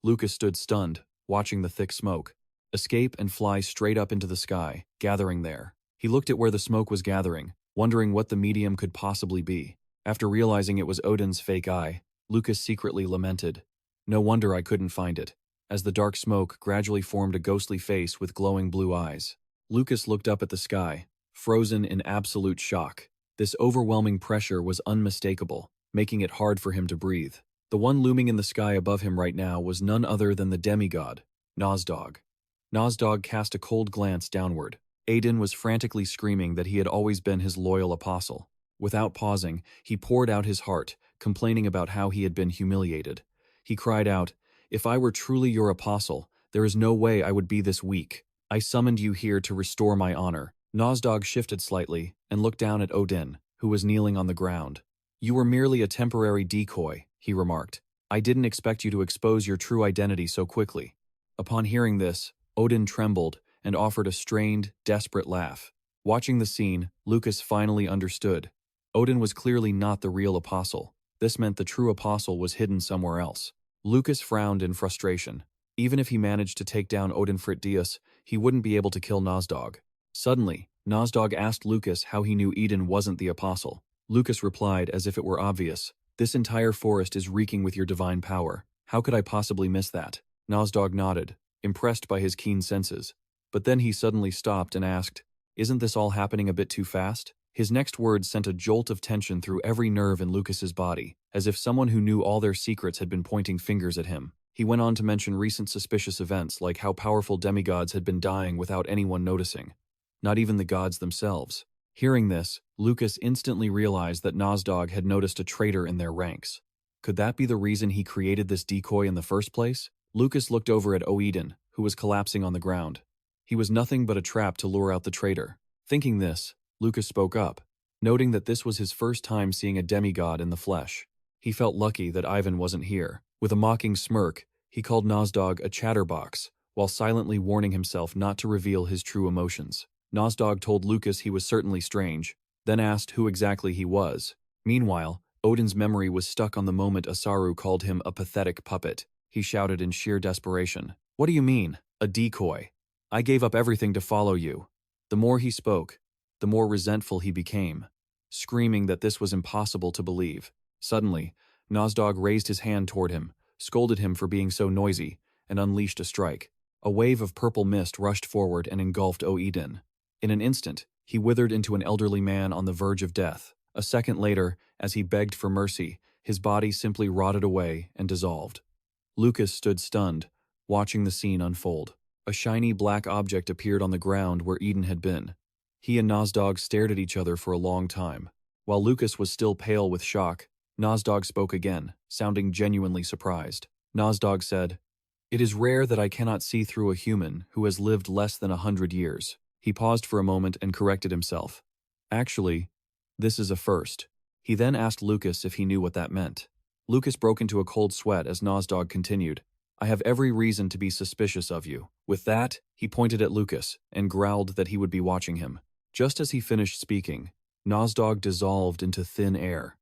Lucas stood stunned, watching the thick smoke escape and fly straight up into the sky, gathering there. He looked at where the smoke was gathering, wondering what the medium could possibly be. After realizing it was Odin's fake eye, Lucas secretly lamented, "No wonder I couldn't find it," as the dark smoke gradually formed a ghostly face with glowing blue eyes. Lucas looked up at the sky, frozen in absolute shock. This overwhelming pressure was unmistakable, making it hard for him to breathe. The one looming in the sky above him right now was none other than the demigod, Nozdog. Nozdog cast a cold glance downward. Aiden was frantically screaming that he had always been his loyal apostle. Without pausing, he poured out his heart, complaining about how he had been humiliated. He cried out, "If I were truly your apostle, there is no way I would be this weak. I summoned you here to restore my honor." Nozdog shifted slightly and looked down at Odin, who was kneeling on the ground. "You were merely a temporary decoy," he remarked. "I didn't expect you to expose your true identity so quickly." Upon hearing this, Odin trembled and offered a strained, desperate laugh. Watching the scene, Lucas finally understood. Odin was clearly not the real apostle. This meant the true apostle was hidden somewhere else. Lucas frowned in frustration. Even if he managed to take down Odin Fritdius, he wouldn't be able to kill Nozdog. Suddenly, Nozdog asked Lucas how he knew Eden wasn't the apostle. Lucas replied as if it were obvious, "This entire forest is reeking with your divine power. How could I possibly miss that?" Nozdog nodded, impressed by his keen senses. But then he suddenly stopped and asked, "Isn't this all happening a bit too fast?" His next words sent a jolt of tension through every nerve in Lucas's body, as if someone who knew all their secrets had been pointing fingers at him. He went on to mention recent suspicious events like how powerful demigods had been dying without anyone noticing. Not even the gods themselves. Hearing this, Lucas instantly realized that Nozdog had noticed a traitor in their ranks. Could that be the reason he created this decoy in the first place? Lucas looked over at Oeden, who was collapsing on the ground. He was nothing but a trap to lure out the traitor. Thinking this, Lucas spoke up, noting that this was his first time seeing a demigod in the flesh. He felt lucky that Ivan wasn't here. With a mocking smirk, he called Nozdog a chatterbox, while silently warning himself not to reveal his true emotions. Nozdog told Lucas he was certainly strange, then asked who exactly he was. Meanwhile, Odin's memory was stuck on the moment Asaru called him a pathetic puppet. He shouted in sheer desperation, "What do you mean, a decoy? I gave up everything to follow you." The more he spoke, the more resentful he became, screaming that this was impossible to believe. Suddenly, Nozdog raised his hand toward him, scolded him for being so noisy, and unleashed a strike. A wave of purple mist rushed forward and engulfed Oeden. In an instant, he withered into an elderly man on the verge of death. A second later, as he begged for mercy, his body simply rotted away and dissolved. Lucas stood stunned, watching the scene unfold. A shiny black object appeared on the ground where Eden had been. He and Nozdog stared at each other for a long time. While Lucas was still pale with shock, Nozdog spoke again, sounding genuinely surprised. Nozdog said, "It is rare that I cannot see through a human who has lived less than 100 years. He paused for a moment and corrected himself. "Actually, this is a first." He then asked Lucas if he knew what that meant. Lucas broke into a cold sweat as Nozdog continued, "I have every reason to be suspicious of you." With that, he pointed at Lucas and growled that he would be watching him. Just as he finished speaking, Nozdog dissolved into thin air.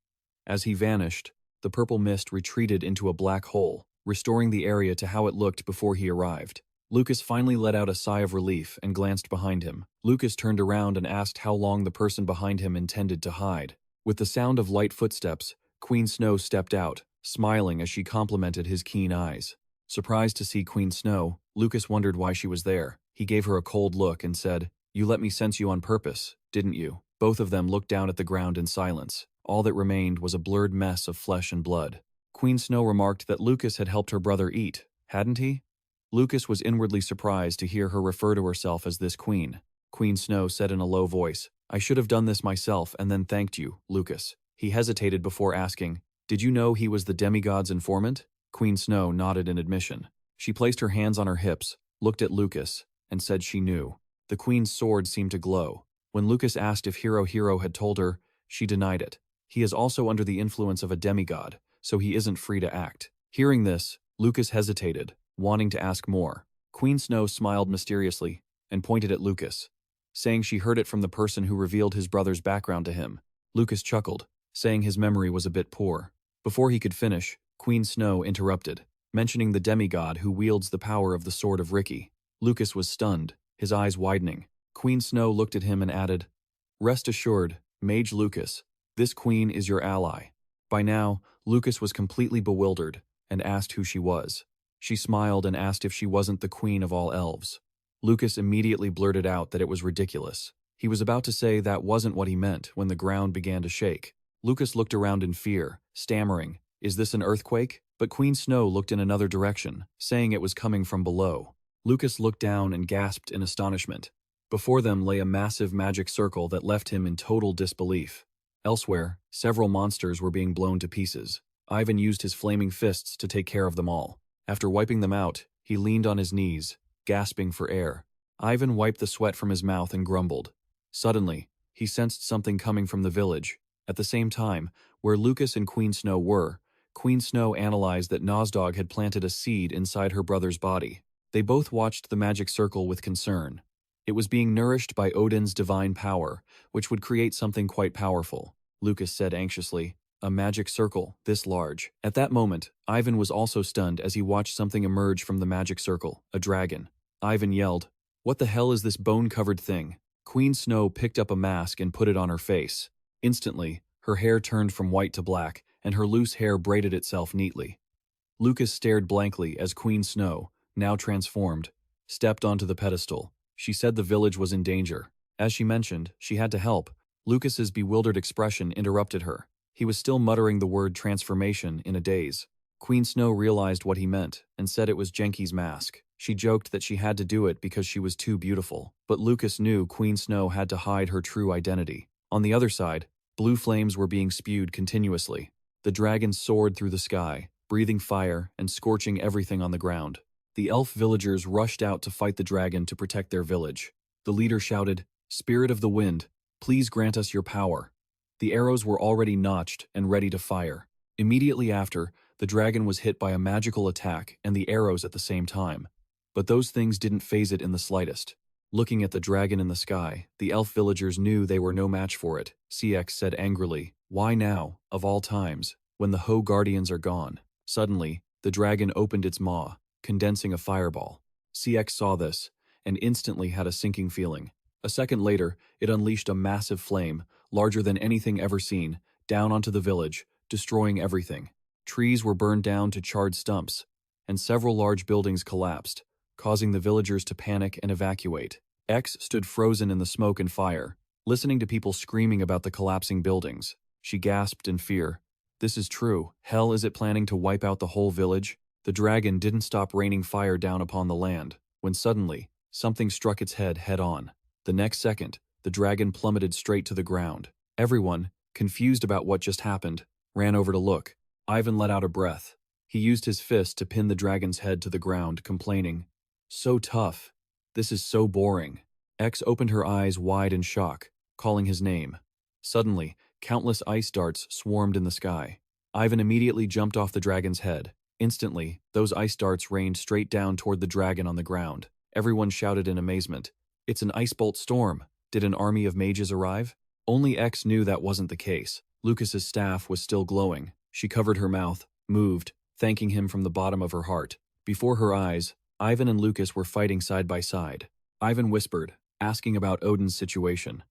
As he vanished, the purple mist retreated into a black hole, restoring the area to how it looked before he arrived. Lucas finally let out a sigh of relief and glanced behind him. Lucas turned around and asked how long the person behind him intended to hide. With the sound of light footsteps, Queen Snow stepped out, smiling as she complimented his keen eyes. Surprised to see Queen Snow, Lucas wondered why she was there. He gave her a cold look and said, "You let me sense you on purpose, didn't you?" Both of them looked down at the ground in silence. All that remained was a blurred mess of flesh and blood. Queen Snow remarked that Lucas had helped her brother eat, hadn't he? Lucas was inwardly surprised to hear her refer to herself as this queen. Queen Snow said in a low voice, "I should have done this myself and then thanked you, Lucas." He hesitated before asking, "Did you know he was the demigod's informant?" Queen Snow nodded in admission. She placed her hands on her hips, looked at Lucas, and said she knew. The queen's sword seemed to glow. When Lucas asked if Hero had told her, she denied it. He is also under the influence of a demigod, so he isn't free to act. Hearing this, Lucas hesitated, wanting to ask more. Queen Snow smiled mysteriously and pointed at Lucas, saying she heard it from the person who revealed his brother's background to him. Lucas chuckled, saying his memory was a bit poor. Before he could finish, Queen Snow interrupted. mentioning the demigod who wields the power of the Sword of Ricky. Lucas was stunned, his eyes widening. Queen Snow looked at him and added, "Rest assured, Mage Lucas, this queen is your ally." By now, Lucas was completely bewildered and asked who she was. She smiled and asked if she wasn't the queen of all elves. Lucas immediately blurted out that it was ridiculous. He was about to say that wasn't what he meant when the ground began to shake. Lucas looked around in fear, stammering, "Is this an earthquake?" But Queen Snow looked in another direction, saying it was coming from below. Lucas looked down and gasped in astonishment. Before them lay a massive magic circle that left him in total disbelief. Elsewhere, several monsters were being blown to pieces. Ivan used his flaming fists to take care of them all. After wiping them out, he leaned on his knees, gasping for air. Ivan wiped the sweat from his mouth and grumbled. Suddenly, he sensed something coming from the village. At the same time, where Lucas and Queen Snow were, Queen Snow analyzed that Nozdog had planted a seed inside her brother's body. They both watched the magic circle with concern. It was being nourished by Odin's divine power, which would create something quite powerful. Lucas said anxiously, "A magic circle, this large." At that moment, Ivan was also stunned as he watched something emerge from the magic circle, a dragon. Ivan yelled, "What the hell is this bone-covered thing?" Queen Snow picked up a mask and put it on her face. Instantly, her hair turned from white to black, and her loose hair braided itself neatly. Lucas stared blankly as Queen Snow, now transformed, stepped onto the pedestal. She said the village was in danger. As she mentioned, she had to help. Lucas's bewildered expression interrupted her. He was still muttering the word transformation in a daze. Queen Snow realized what he meant and said it was Genki's mask. She joked that she had to do it because she was too beautiful, but Lucas knew Queen Snow had to hide her true identity. On the other side, blue flames were being spewed continuously. The dragon soared through the sky, breathing fire and scorching everything on the ground. The elf villagers rushed out to fight the dragon to protect their village. The leader shouted, "Spirit of the wind, please grant us your power." The arrows were already notched and ready to fire. Immediately after, the dragon was hit by a magical attack and the arrows at the same time. But those things didn't faze it in the slightest. Looking at the dragon in the sky, the elf villagers knew they were no match for it. CX said angrily, "Why now, of all times, when the Ho Guardians are gone?" Suddenly, the dragon opened its maw, condensing a fireball. CX saw this, and instantly had a sinking feeling. A second later, it unleashed a massive flame, larger than anything ever seen, down onto the village, destroying everything. Trees were burned down to charred stumps, and several large buildings collapsed, causing the villagers to panic and evacuate. X stood frozen in the smoke and fire, listening to people screaming about the collapsing buildings. She gasped in fear. This is true. Hell, is it planning to wipe out the whole village? The dragon didn't stop raining fire down upon the land, when suddenly, something struck its head head-on. The next second, the dragon plummeted straight to the ground. Everyone, confused about what just happened, ran over to look. Ivan let out a breath. He used his fist to pin the dragon's head to the ground, complaining, "So tough. This is so boring." X opened her eyes wide in shock, calling his name. Suddenly, countless ice darts swarmed in the sky. Ivan immediately jumped off the dragon's head. Instantly, those ice darts rained straight down toward the dragon on the ground. Everyone shouted in amazement, "It's an ice bolt storm. Did an army of mages arrive?" Only X knew that wasn't the case. Lucas's staff was still glowing. She covered her mouth, moved, thanking him from the bottom of her heart. Before her eyes, Ivan and Lucas were fighting side by side. Ivan whispered, asking about Odin's situation.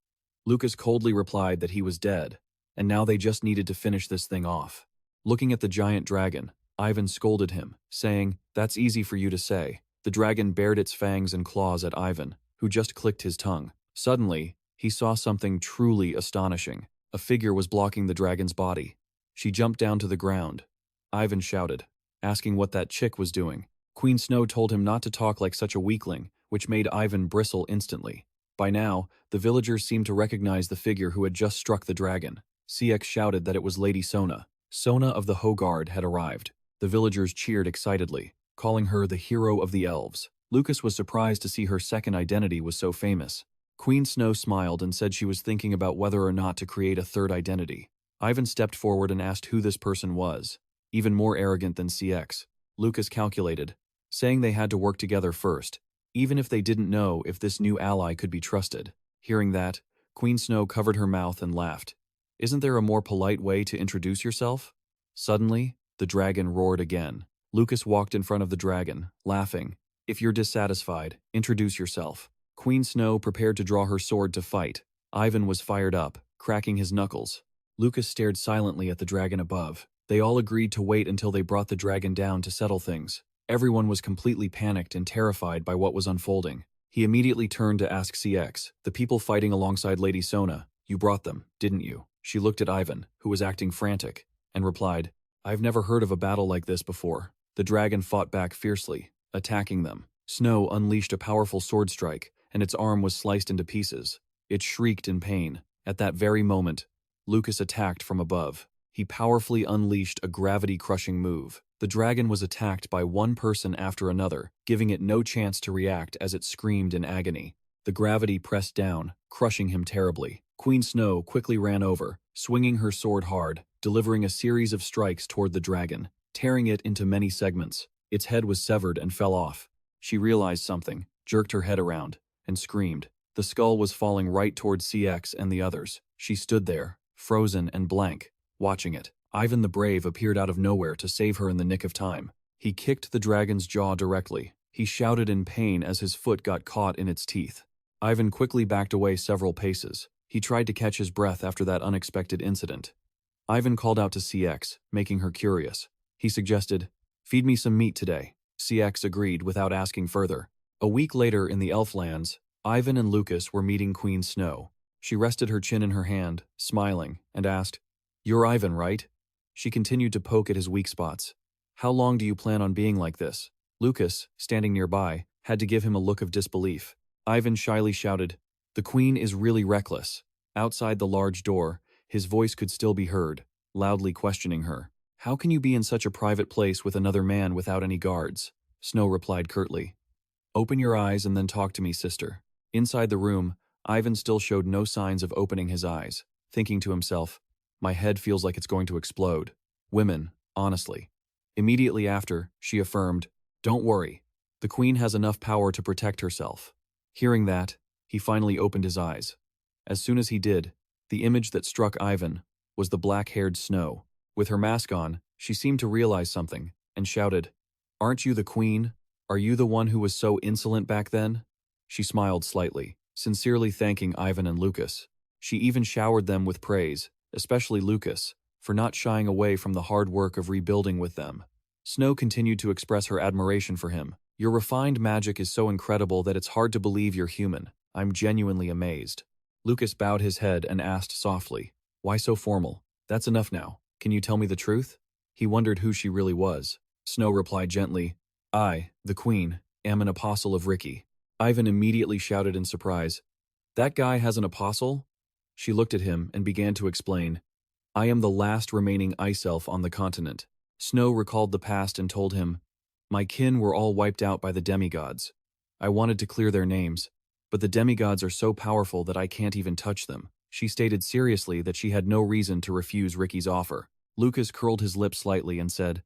Lucas coldly replied that he was dead, and now they just needed to finish this thing off. Looking at the giant dragon, Ivan scolded him, saying, "That's easy for you to say." The dragon bared its fangs and claws at Ivan, who just clicked his tongue. Suddenly, he saw something truly astonishing. A figure was blocking the dragon's body. She jumped down to the ground. Ivan shouted, asking what that chick was doing. Queen Snow told him not to talk like such a weakling, which made Ivan bristle instantly. By now, the villagers seemed to recognize the figure who had just struck the dragon. CX shouted that it was Lady Sona. Sona of the Hogard had arrived. The villagers cheered excitedly, calling her the hero of the elves. Lucas was surprised to see her second identity was so famous. Queen Snow smiled and said she was thinking about whether or not to create a third identity. Ivan stepped forward and asked who this person was. Even more arrogant than CX, Lucas calculated, saying they had to work together first, even if they didn't know if this new ally could be trusted. Hearing that, Queen Snow covered her mouth and laughed. "Isn't there a more polite way to introduce yourself?" Suddenly, the dragon roared again. Lucas walked in front of the dragon, laughing. If you're dissatisfied, introduce yourself. Queen Snow prepared to draw her sword to fight. Ivan was fired up, cracking his knuckles. Lucas stared silently at the dragon above. They all agreed to wait until they brought the dragon down to settle things. Everyone was completely panicked and terrified by what was unfolding. He immediately turned to ask CX, the people fighting alongside Lady Sona, you brought them, didn't you? She looked at Ivan, who was acting frantic, and replied, I've never heard of a battle like this before. The dragon fought back fiercely, attacking them. Snow unleashed a powerful sword strike, and its arm was sliced into pieces. It shrieked in pain. At that very moment, Lucas attacked from above. He powerfully unleashed a gravity-crushing move. The dragon was attacked by one person after another, giving it no chance to react as it screamed in agony. The gravity pressed down, crushing him terribly. Queen Snow quickly ran over, swinging her sword hard, delivering a series of strikes toward the dragon, tearing it into many segments. Its head was severed and fell off. She realized something, jerked her head around, and screamed. The skull was falling right toward CX and the others. She stood there, frozen and blank, watching it. Ivan the Brave appeared out of nowhere to save her in the nick of time. He kicked the dragon's jaw directly. He shouted in pain as his foot got caught in its teeth. Ivan quickly backed away several paces. He tried to catch his breath after that unexpected incident. Ivan called out to CX, making her curious. He suggested, feed me some meat today. CX agreed without asking further. A week later in the Elflands, Ivan and Lucas were meeting Queen Snow. She rested her chin in her hand, smiling, and asked, You're Ivan, right? She continued to poke at his weak spots. How long do you plan on being like this? Lucas, standing nearby, had to give him a look of disbelief. Ivan shyly shouted, The Queen is really reckless. Outside the large door, his voice could still be heard, loudly questioning her. How can you be in such a private place with another man without any guards? Snow replied curtly. Open your eyes and then talk to me, sister. Inside the room, Ivan still showed no signs of opening his eyes, thinking to himself, My head feels like it's going to explode. Women, honestly. Immediately after, she affirmed, Don't worry. The Queen has enough power to protect herself. Hearing that, he finally opened his eyes. As soon as he did, the image that struck Ivan was the black-haired Snow. With her mask on, she seemed to realize something, and shouted, Aren't you the Queen? Are you the one who was so insolent back then? She smiled slightly, sincerely thanking Ivan and Lucas. She even showered them with praise, especially Lucas, for not shying away from the hard work of rebuilding with them. Snow continued to express her admiration for him. Your refined magic is so incredible that it's hard to believe you're human. I'm genuinely amazed. Lucas bowed his head and asked softly, Why so formal? That's enough now. Can you tell me the truth? He wondered who she really was. Snow replied gently, I, the Queen, am an apostle of Ricky. Ivan immediately shouted in surprise, That guy has an apostle? She looked at him and began to explain, I am the last remaining ice elf on the continent. Snow recalled the past and told him, My kin were all wiped out by the demigods. I wanted to clear their names, but the demigods are so powerful that I can't even touch them. She stated seriously that she had no reason to refuse Ricky's offer. Lucas curled his lips slightly and said,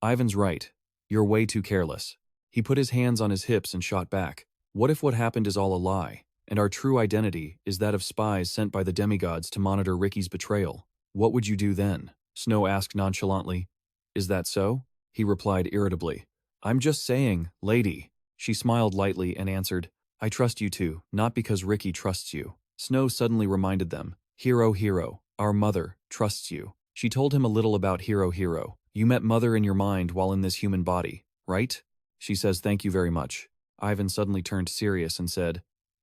Ivan's right. You're way too careless. He put his hands on his hips and shot back. What if what happened is all a lie, and our true identity is that of spies sent by the demigods to monitor Ricky's betrayal? What would you do then? Snow asked nonchalantly. Is that so? He replied irritably. I'm just saying, lady. She smiled lightly and answered, I trust you too, not because Ricky trusts you. Snow suddenly reminded them, Hero, our mother, trusts you. She told him a little about Hero. You met Mother in your mind while in this human body, right? She says thank you very much. Ivan suddenly turned serious and said,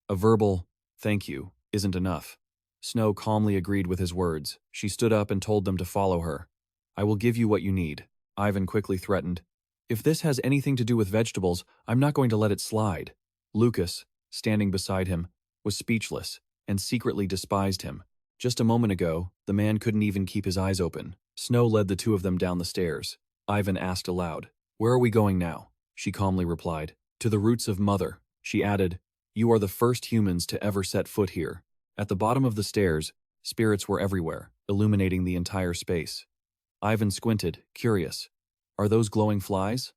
A verbal, thank you, isn't enough. Snow calmly agreed with his words. She stood up and told them to follow her. I will give you what you need. Ivan quickly threatened. If this has anything to do with vegetables, I'm not going to let it slide. Lucas, standing beside him, was speechless and secretly despised him. Just a moment ago, the man couldn't even keep his eyes open. Snow led the two of them down the stairs. Ivan asked aloud, Where are we going now? She calmly replied, To the roots of Mother. She added, You are the first humans to ever set foot here. At the bottom of the stairs, spirits were everywhere, illuminating the entire space. Ivan squinted, curious. Are those glowing flies?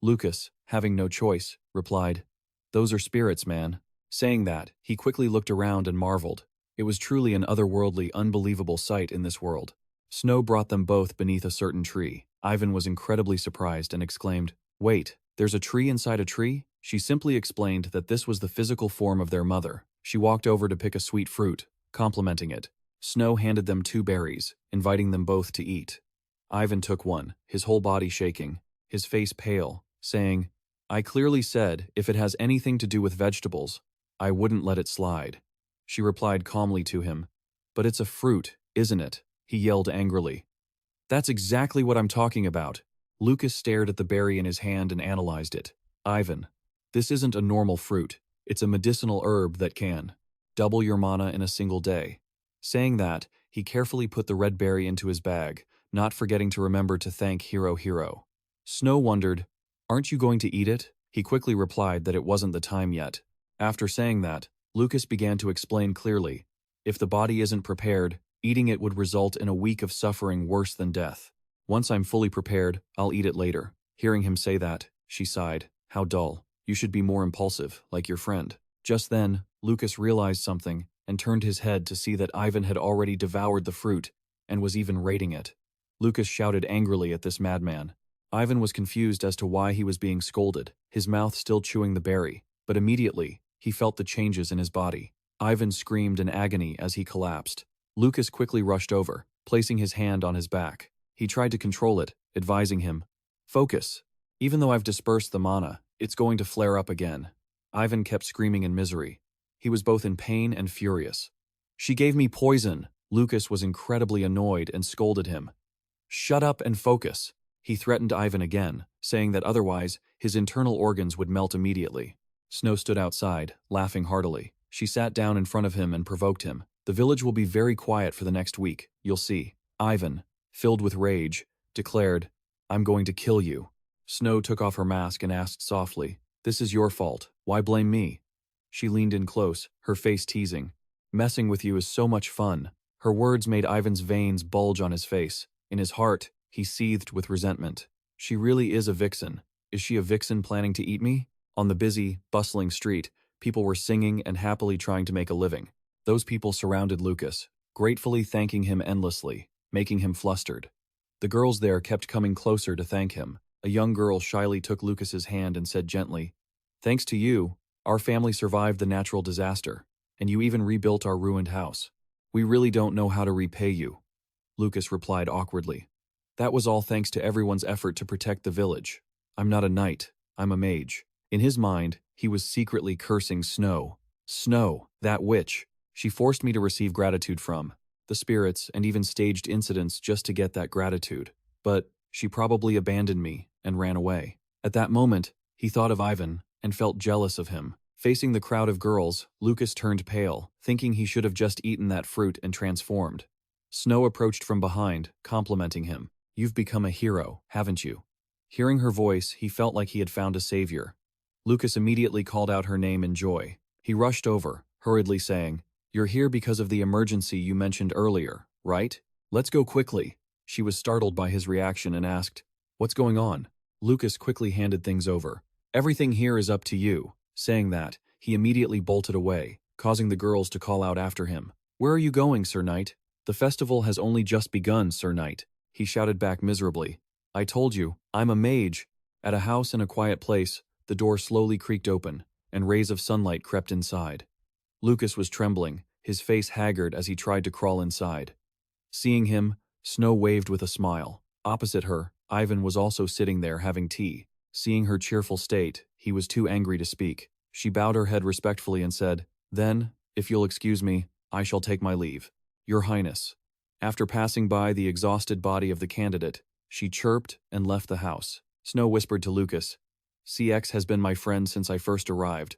Lucas, having no choice, replied, Those are spirits, man. Saying that, he quickly looked around and marveled. It was truly an otherworldly, unbelievable sight in this world. Snow brought them both beneath a certain tree. Ivan was incredibly surprised and exclaimed, "Wait, there's a tree inside a tree?" She simply explained that this was the physical form of their mother. She walked over to pick a sweet fruit, complimenting it. Snow handed them 2 berries, inviting them both to eat. Ivan took one, his whole body shaking, his face pale, saying, "I clearly said if it has anything to do with vegetables, I wouldn't let it slide." She replied calmly to him, "But it's a fruit, isn't it?" He yelled angrily. "That's exactly what I'm talking about." Lucas stared at the berry in his hand and analyzed it. "Ivan, this isn't a normal fruit. It's a medicinal herb that can double your mana in a single day." Saying that, he carefully put the red berry into his bag, not forgetting to remember to thank Hero. Snow wondered, "Aren't you going to eat it?" He quickly replied that it wasn't the time yet. After saying that, Lucas began to explain clearly, if the body isn't prepared, eating it would result in a week of suffering worse than death. "Once I'm fully prepared, I'll eat it later." Hearing him say that, she sighed. "How dull. You should be more impulsive, like your friend." Just then, Lucas realized something and turned his head to see that Ivan had already devoured the fruit and was even rating it. Lucas shouted angrily at this madman. Ivan was confused as to why he was being scolded, his mouth still chewing the berry, but immediately, he felt the changes in his body. Ivan screamed in agony as he collapsed. Lucas quickly rushed over, placing his hand on his back. He tried to control it, advising him, "Focus. Even though I've dispersed the mana, it's going to flare up again." Ivan kept screaming in misery. He was both in pain and furious. "She gave me poison." Lucas was incredibly annoyed and scolded him. "Shut up and focus." He threatened Ivan again, saying that otherwise, his internal organs would melt immediately. Snow stood outside, laughing heartily. She sat down in front of him and provoked him. "The village will be very quiet for the next week, you'll see." Ivan, filled with rage, declared, "I'm going to kill you." Snow took off her mask and asked softly, "This is your fault. Why blame me?" She leaned in close, her face teasing. "Messing with you is so much fun." Her words made Ivan's veins bulge on his face. In his heart, he seethed with resentment. She really is a vixen. Is she a vixen planning to eat me? On the busy, bustling street, people were singing and happily trying to make a living. Those people surrounded Lucas, gratefully thanking him endlessly, making him flustered. The girls there kept coming closer to thank him. A young girl shyly took Lucas's hand and said gently, "Thanks to you, our family survived the natural disaster, and you even rebuilt our ruined house. We really don't know how to repay you." Lucas replied awkwardly, "That was all thanks to everyone's effort to protect the village. I'm not a knight, I'm a mage." In his mind, he was secretly cursing Snow. Snow, that witch. She forced me to receive gratitude from the spirits and even staged incidents just to get that gratitude. But she probably abandoned me and ran away. At that moment, he thought of Ivan and felt jealous of him. Facing the crowd of girls, Lucas turned pale, thinking he should have just eaten that fruit and transformed. Snow approached from behind, complimenting him. "You've become a hero, haven't you?" Hearing her voice, he felt like he had found a savior. Lucas immediately called out her name in joy. He rushed over, hurriedly saying, "You're here because of the emergency you mentioned earlier, right? Let's go quickly." She was startled by his reaction and asked, "What's going on?" Lucas quickly handed things over. "Everything here is up to you." Saying that, he immediately bolted away, causing the girls to call out after him. "Where are you going, Sir Knight?" "The festival has only just begun, Sir Knight," he shouted back miserably. "I told you, I'm a mage." At a house in a quiet place, the door slowly creaked open, and rays of sunlight crept inside. Lucas was trembling, his face haggard as he tried to crawl inside. Seeing him, Snow waved with a smile. Opposite her, Ivan was also sitting there having tea. Seeing her cheerful state, he was too angry to speak. She bowed her head respectfully and said, "Then, if you'll excuse me, I shall take my leave." "Your Highness." After passing by the exhausted body of the candidate, she chirped and left the house. Snow whispered to Lucas, "CX has been my friend since I first arrived,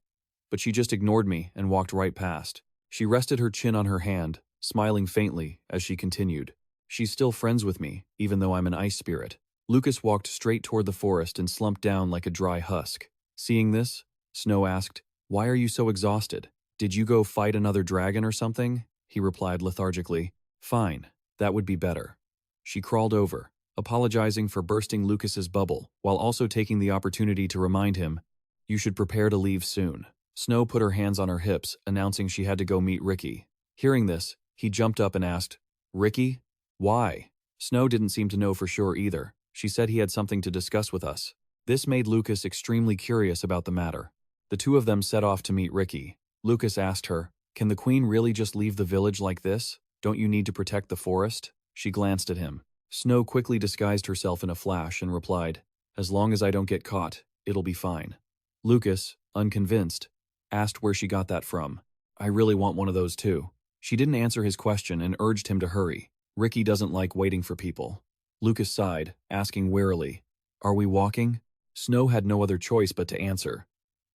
but she just ignored me and walked right past." She rested her chin on her hand, smiling faintly as she continued, "She's still friends with me, even though I'm an ice spirit." Lucas walked straight toward the forest and slumped down like a dry husk. Seeing this, Snow asked, "Why are you so exhausted? Did you go fight another dragon or something?" He replied lethargically, "Fine, that would be better." She crawled over, apologizing for bursting Lucas's bubble, while also taking the opportunity to remind him, "You should prepare to leave soon." Snow put her hands on her hips, announcing she had to go meet Ricky. Hearing this, he jumped up and asked, "Ricky? Why?" Snow didn't seem to know for sure either. She said he had something to discuss with us. This made Lucas extremely curious about the matter. The two of them set off to meet Ricky. Lucas asked her, "Can the queen really just leave the village like this? Don't you need to protect the forest?" She glanced at him. Snow quickly disguised herself in a flash and replied, "As long as I don't get caught, it'll be fine." Lucas, unconvinced, asked where she got that from. "I really want one of those too." She didn't answer his question and urged him to hurry. Ricky doesn't like waiting for people. Lucas sighed, asking wearily, "Are we walking?" Snow had no other choice but to answer.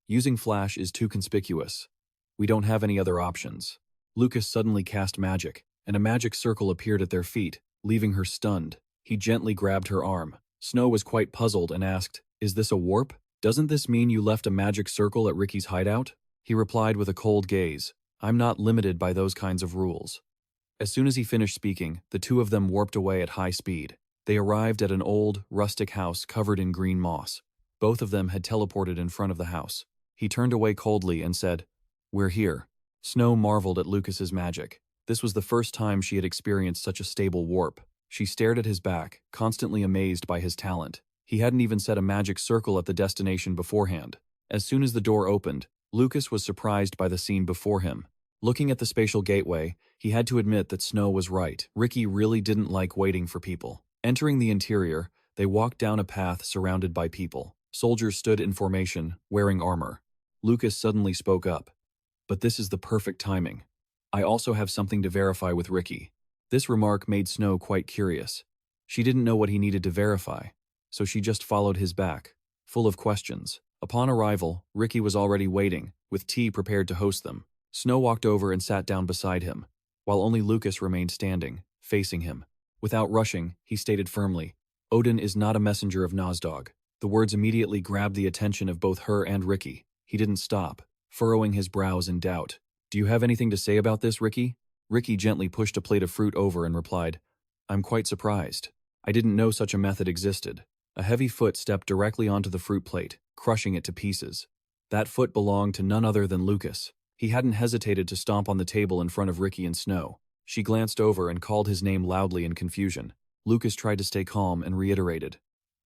"Using flash is too conspicuous. We don't have any other options." Lucas suddenly cast magic, and a magic circle appeared at their feet, leaving her stunned. He gently grabbed her arm. Snow was quite puzzled and asked, "Is this a warp? Doesn't this mean you left a magic circle at Ricky's hideout?" He replied with a cold gaze, "I'm not limited by those kinds of rules." As soon as he finished speaking, the two of them warped away at high speed. They arrived at an old, rustic house covered in green moss. Both of them had teleported in front of the house. He turned away coldly and said, "We're here." Snow marveled at Lucas's magic. This was the first time she had experienced such a stable warp. She stared at his back, constantly amazed by his talent. He hadn't even set a magic circle at the destination beforehand. As soon as the door opened, Lucas was surprised by the scene before him. Looking at the spatial gateway, he had to admit that Snow was right. Ricky really didn't like waiting for people. Entering the interior, they walked down a path surrounded by people. Soldiers stood in formation, wearing armor. Lucas suddenly spoke up. "But this is the perfect timing. I also have something to verify with Ricky." This remark made Snow quite curious. She didn't know what he needed to verify, so she just followed his back, full of questions. Upon arrival, Ricky was already waiting, with tea prepared to host them. Snow walked over and sat down beside him, while only Lucas remained standing, facing him. Without rushing, he stated firmly, "Odin is not a messenger of Nozdog." The words immediately grabbed the attention of both her and Ricky. He didn't stop, furrowing his brows in doubt. "Do you have anything to say about this, Ricky?" Ricky gently pushed a plate of fruit over and replied, "I'm quite surprised. I didn't know such a method existed." A heavy foot stepped directly onto the fruit plate, crushing it to pieces. That foot belonged to none other than Lucas. He hadn't hesitated to stomp on the table in front of Ricky and Snow. She glanced over and called his name loudly in confusion. Lucas tried to stay calm and reiterated,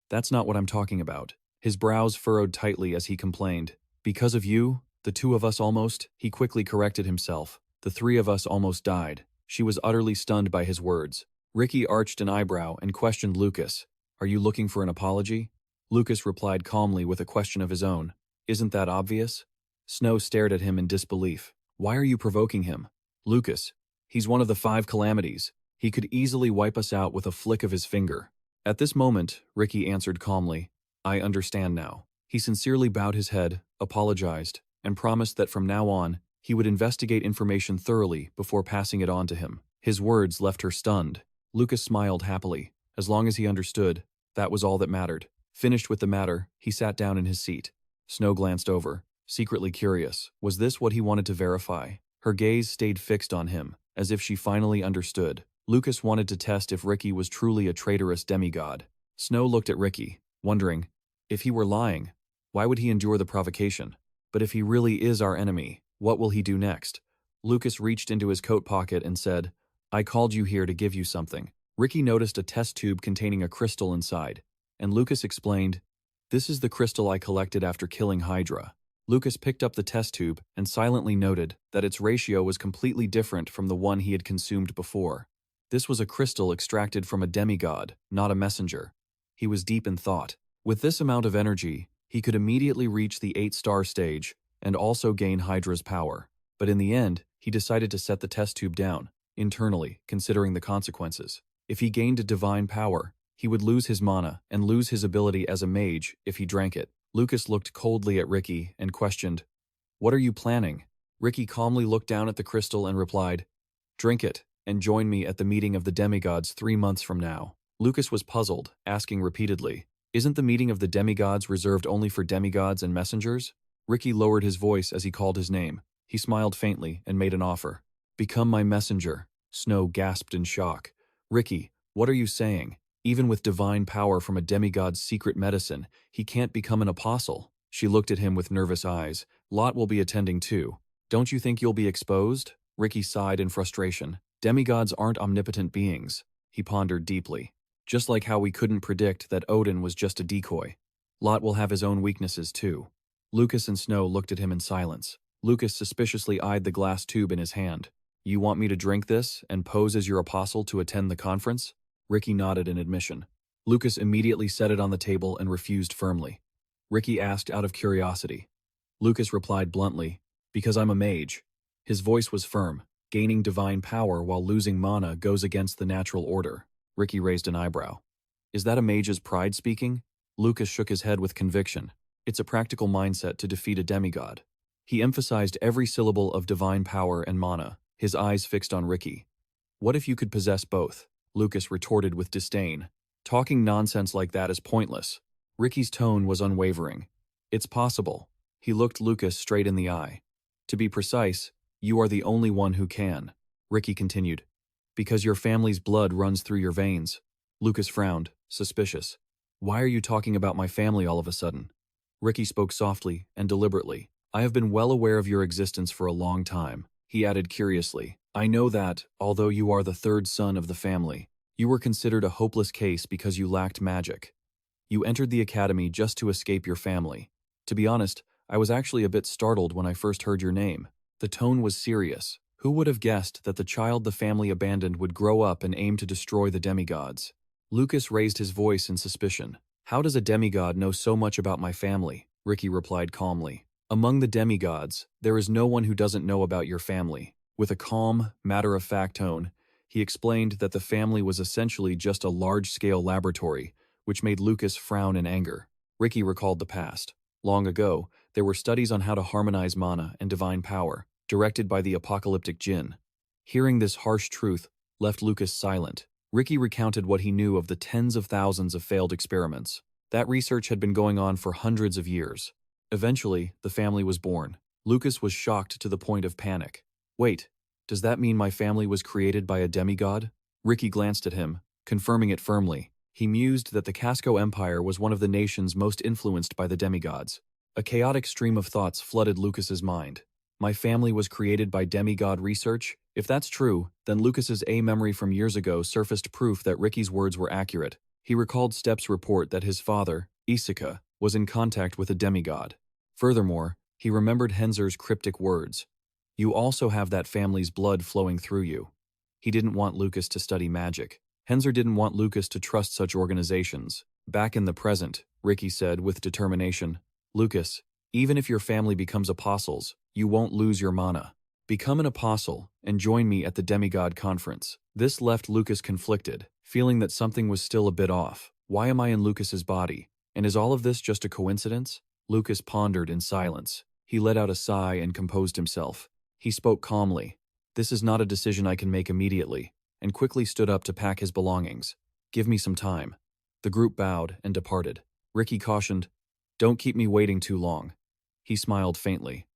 "That's not what I'm talking about." His brows furrowed tightly as he complained, "Because of you, the two of us almost," he quickly corrected himself, "the three of us almost died." She was utterly stunned by his words. Ricky arched an eyebrow and questioned Lucas, "Are you looking for an apology?" Lucas replied calmly with a question of his own, "Isn't that obvious?" Snow stared at him in disbelief. "Why are you provoking him?" "Lucas, he's one of the 5 calamities. He could easily wipe us out with a flick of his finger." At this moment, Ricky answered calmly, "I understand now." He sincerely bowed his head, apologized, and promised that from now on, he would investigate information thoroughly before passing it on to him. His words left her stunned. Lucas smiled happily. As long as he understood, that was all that mattered. Finished with the matter, he sat down in his seat. Snow glanced over, secretly curious. Was this what he wanted to verify? Her gaze stayed fixed on him, as if she finally understood. Lucas wanted to test if Ricky was truly a traitorous demigod. Snow looked at Ricky, wondering, if he were lying, why would he endure the provocation? But if he really is our enemy, what will he do next? Lucas reached into his coat pocket and said, "I called you here to give you something." Ricky noticed a test tube containing a crystal inside, and Lucas explained, "This is the crystal I collected after killing Hydra." Lucas picked up the test tube and silently noted that its ratio was completely different from the one he had consumed before. This was a crystal extracted from a demigod, not a messenger. He was deep in thought. With this amount of energy, he could immediately reach the 8-star stage and also gain Hydra's power. But in the end, he decided to set the test tube down, internally, considering the consequences. If he gained a divine power, he would lose his mana and lose his ability as a mage if he drank it. Lucas looked coldly at Ricky and questioned, "What are you planning?" Ricky calmly looked down at the crystal and replied, "Drink it, and join me at the meeting of the demigods 3 months from now." Lucas was puzzled, asking repeatedly, "Isn't the meeting of the demigods reserved only for demigods and messengers?" Ricky lowered his voice as he called his name. He smiled faintly and made an offer. "Become my messenger." Snow gasped in shock. "Ricky, what are you saying? Even with divine power from a demigod's secret medicine, he can't become an apostle." She looked at him with nervous eyes. "Lot will be attending too. Don't you think you'll be exposed?" Ricky sighed in frustration. "Demigods aren't omnipotent beings." He pondered deeply. Just like how we couldn't predict that Odin was just a decoy. Lot will have his own weaknesses too. Lucas and Snow looked at him in silence. Lucas suspiciously eyed the glass tube in his hand. You want me to drink this and pose as your apostle to attend the conference? Ricky nodded in admission. Lucas immediately set it on the table and refused firmly. Ricky asked out of curiosity. Lucas replied bluntly, because I'm a mage. His voice was firm. Gaining divine power while losing mana goes against the natural order. Ricky raised an eyebrow. Is that a mage's pride speaking? Lucas shook his head with conviction. It's a practical mindset to defeat a demigod. He emphasized every syllable of divine power and mana, his eyes fixed on Ricky. What if you could possess both? Lucas retorted with disdain. Talking nonsense like that is pointless. Ricky's tone was unwavering. It's possible. He looked Lucas straight in the eye. To be precise, you are the only one who can. Ricky continued. Because your family's blood runs through your veins. Lucas frowned, suspicious. Why are you talking about my family all of a sudden? Ricky spoke softly and deliberately. I have been well aware of your existence for a long time. He added curiously. I know that, although you are the third son of the family, you were considered a hopeless case because you lacked magic. You entered the academy just to escape your family. To be honest, I was actually a bit startled when I first heard your name. The tone was serious. Who would have guessed that the child the family abandoned would grow up and aim to destroy the demigods? Lucas raised his voice in suspicion. How does a demigod know so much about my family? Ricky replied calmly. Among the demigods, there is no one who doesn't know about your family. With a calm, matter-of-fact tone, he explained that the family was essentially just a large-scale laboratory, which made Lucas frown in anger. Ricky recalled the past. Long ago, there were studies on how to harmonize mana and divine power, directed by the apocalyptic Jinn. Hearing this harsh truth left Lucas silent. Ricky recounted what he knew of the tens of thousands of failed experiments. That research had been going on for hundreds of years. Eventually, the family was born. Lucas was shocked to the point of panic. Wait, does that mean my family was created by a demigod? Ricky glanced at him, confirming it firmly. He mused that the Casco Empire was one of the nations most influenced by the demigods. A chaotic stream of thoughts flooded Lucas's mind. My family was created by demigod research? If that's true, then Lucas's memory from years ago surfaced proof that Ricky's words were accurate. He recalled Stepp's report that his father, Isuka, was in contact with a demigod. Furthermore, he remembered Henzer's cryptic words. You also have that family's blood flowing through you. He didn't want Lucas to study magic. Henzer didn't want Lucas to trust such organizations. Back in the present, Ricky said with determination, Lucas, even if your family becomes apostles, you won't lose your mana. Become an apostle and join me at the Demigod Conference. This left Lucas conflicted, feeling that something was still a bit off. Why am I in Lucas's body? And is all of this just a coincidence? Lucas pondered in silence. He let out a sigh and composed himself. He spoke calmly. This is not a decision I can make immediately, and quickly stood up to pack his belongings. Give me some time. The group bowed and departed. Ricky cautioned, Don't keep me waiting too long. He smiled faintly.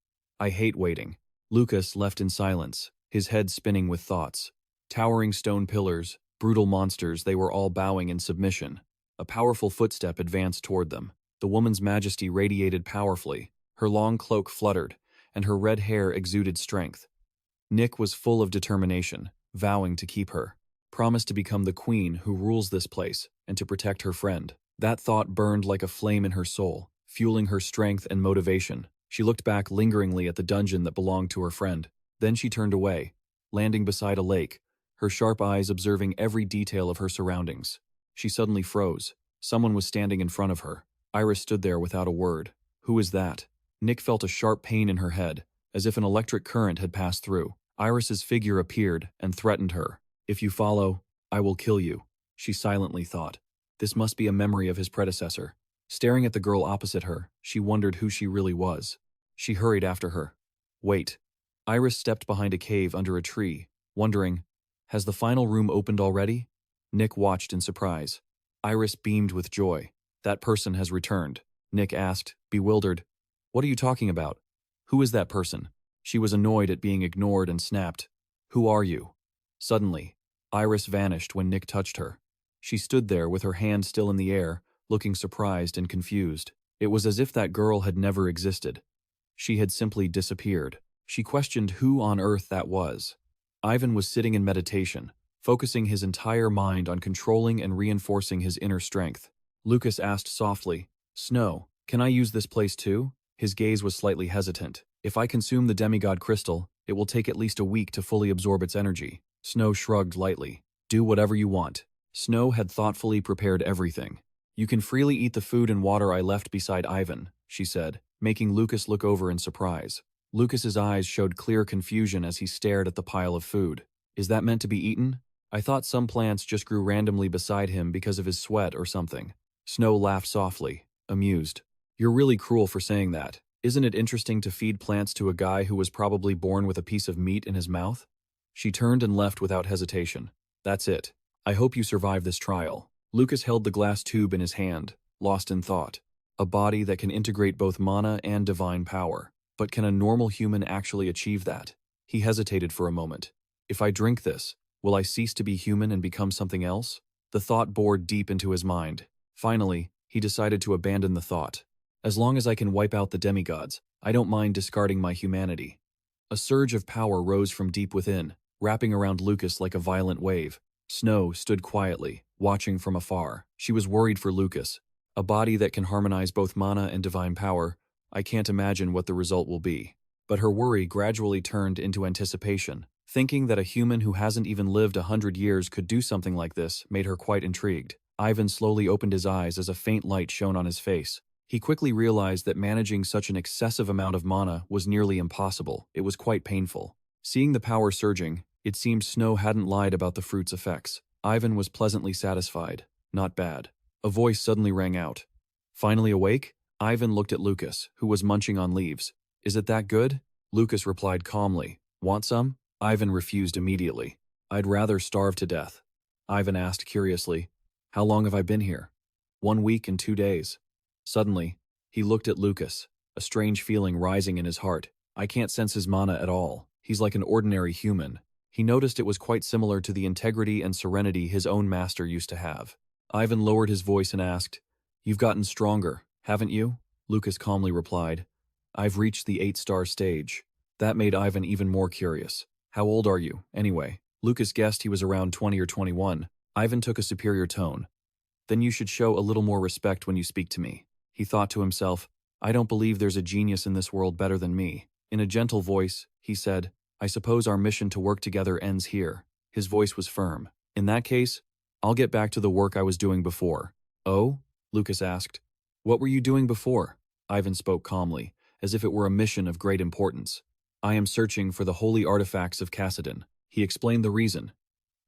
I hate waiting. Lucas left in silence, his head spinning with thoughts. Towering stone pillars, brutal monsters, they were all bowing in submission. A powerful footstep advanced toward them. The woman's majesty radiated powerfully. Her long cloak fluttered, and her red hair exuded strength. Nick was full of determination, vowing to keep her. Promised to become the queen who rules this place, and to protect her friend. That thought burned like a flame in her soul, fueling her strength and motivation. She looked back lingeringly at the dungeon that belonged to her friend. Then she turned away, landing beside a lake, her sharp eyes observing every detail of her surroundings. She suddenly froze. Someone was standing in front of her. Iris stood there without a word. Who is that? Nick felt a sharp pain in her head, as if an electric current had passed through. Iris's figure appeared and threatened her. If you follow, I will kill you, she silently thought. This must be a memory of his predecessor. Staring at the girl opposite her, she wondered who she really was. She hurried after her. Wait. Iris stepped behind a cave under a tree, wondering, has the final room opened already? Nick watched in surprise. Iris beamed with joy. That person has returned. Nick asked, bewildered. What are you talking about? Who is that person? She was annoyed at being ignored and snapped. Who are you? Suddenly, Iris vanished when Nick touched her. She stood there with her hand still in the air, looking surprised and confused. It was as if that girl had never existed. She had simply disappeared. She questioned who on earth that was. Ivan was sitting in meditation, focusing his entire mind on controlling and reinforcing his inner strength. Lucas asked softly, "Snow, can I use this place too?" His gaze was slightly hesitant. "If I consume the demigod crystal, it will take at least a week to fully absorb its energy." Snow shrugged lightly. "Do whatever you want." Snow had thoughtfully prepared everything. "You can freely eat the food and water I left beside Ivan," she said, making Lucas look over in surprise. Lucas's eyes showed clear confusion as he stared at the pile of food. "Is that meant to be eaten? I thought some plants just grew randomly beside him because of his sweat or something." Snow laughed softly, amused. "You're really cruel for saying that. Isn't it interesting to feed plants to a guy who was probably born with a piece of meat in his mouth?" She turned and left without hesitation. "That's it. I hope you survive this trial." Lucas held the glass tube in his hand, lost in thought. A body that can integrate both mana and divine power. But can a normal human actually achieve that? He hesitated for a moment. "If I drink this, will I cease to be human and become something else?" The thought bored deep into his mind. Finally, he decided to abandon the thought. "As long as I can wipe out the demigods, I don't mind discarding my humanity." A surge of power rose from deep within, wrapping around Lucas like a violent wave. Snow stood quietly, watching from afar. She was worried for Lucas. A body that can harmonize both mana and divine power, I can't imagine what the result will be. But her worry gradually turned into anticipation. Thinking that a human who hasn't even lived 100 years could do something like this made her quite intrigued. Ivan slowly opened his eyes as a faint light shone on his face. He quickly realized that managing such an excessive amount of mana was nearly impossible. It was quite painful. Seeing the power surging, it seemed Snow hadn't lied about the fruit's effects. Ivan was pleasantly satisfied. Not bad. A voice suddenly rang out. "Finally awake?" Ivan looked at Lucas, who was munching on leaves. "Is it that good?" Lucas replied calmly. "Want some?" Ivan refused immediately. "I'd rather starve to death." Ivan asked curiously, "How long have I been here?" 1 week and 2 days. Suddenly, he looked at Lucas, a strange feeling rising in his heart. I can't sense his mana at all. He's like an ordinary human. He noticed it was quite similar to the integrity and serenity his own master used to have. Ivan lowered his voice and asked, "You've gotten stronger, haven't you?" Lucas calmly replied, "I've reached the 8-star stage." That made Ivan even more curious. "How old are you, anyway?" Lucas guessed he was around 20 or 21. Ivan took a superior tone. "Then you should show a little more respect when you speak to me." He thought to himself, "I don't believe there's a genius in this world better than me." In a gentle voice, he said, "I suppose our mission to work together ends here." His voice was firm. "In that case, I'll get back to the work I was doing before." "Oh?" Lucas asked. "What were you doing before?" Ivan spoke calmly, as if it were a mission of great importance. "I am searching for the holy artifacts of Kassadin." He explained the reason.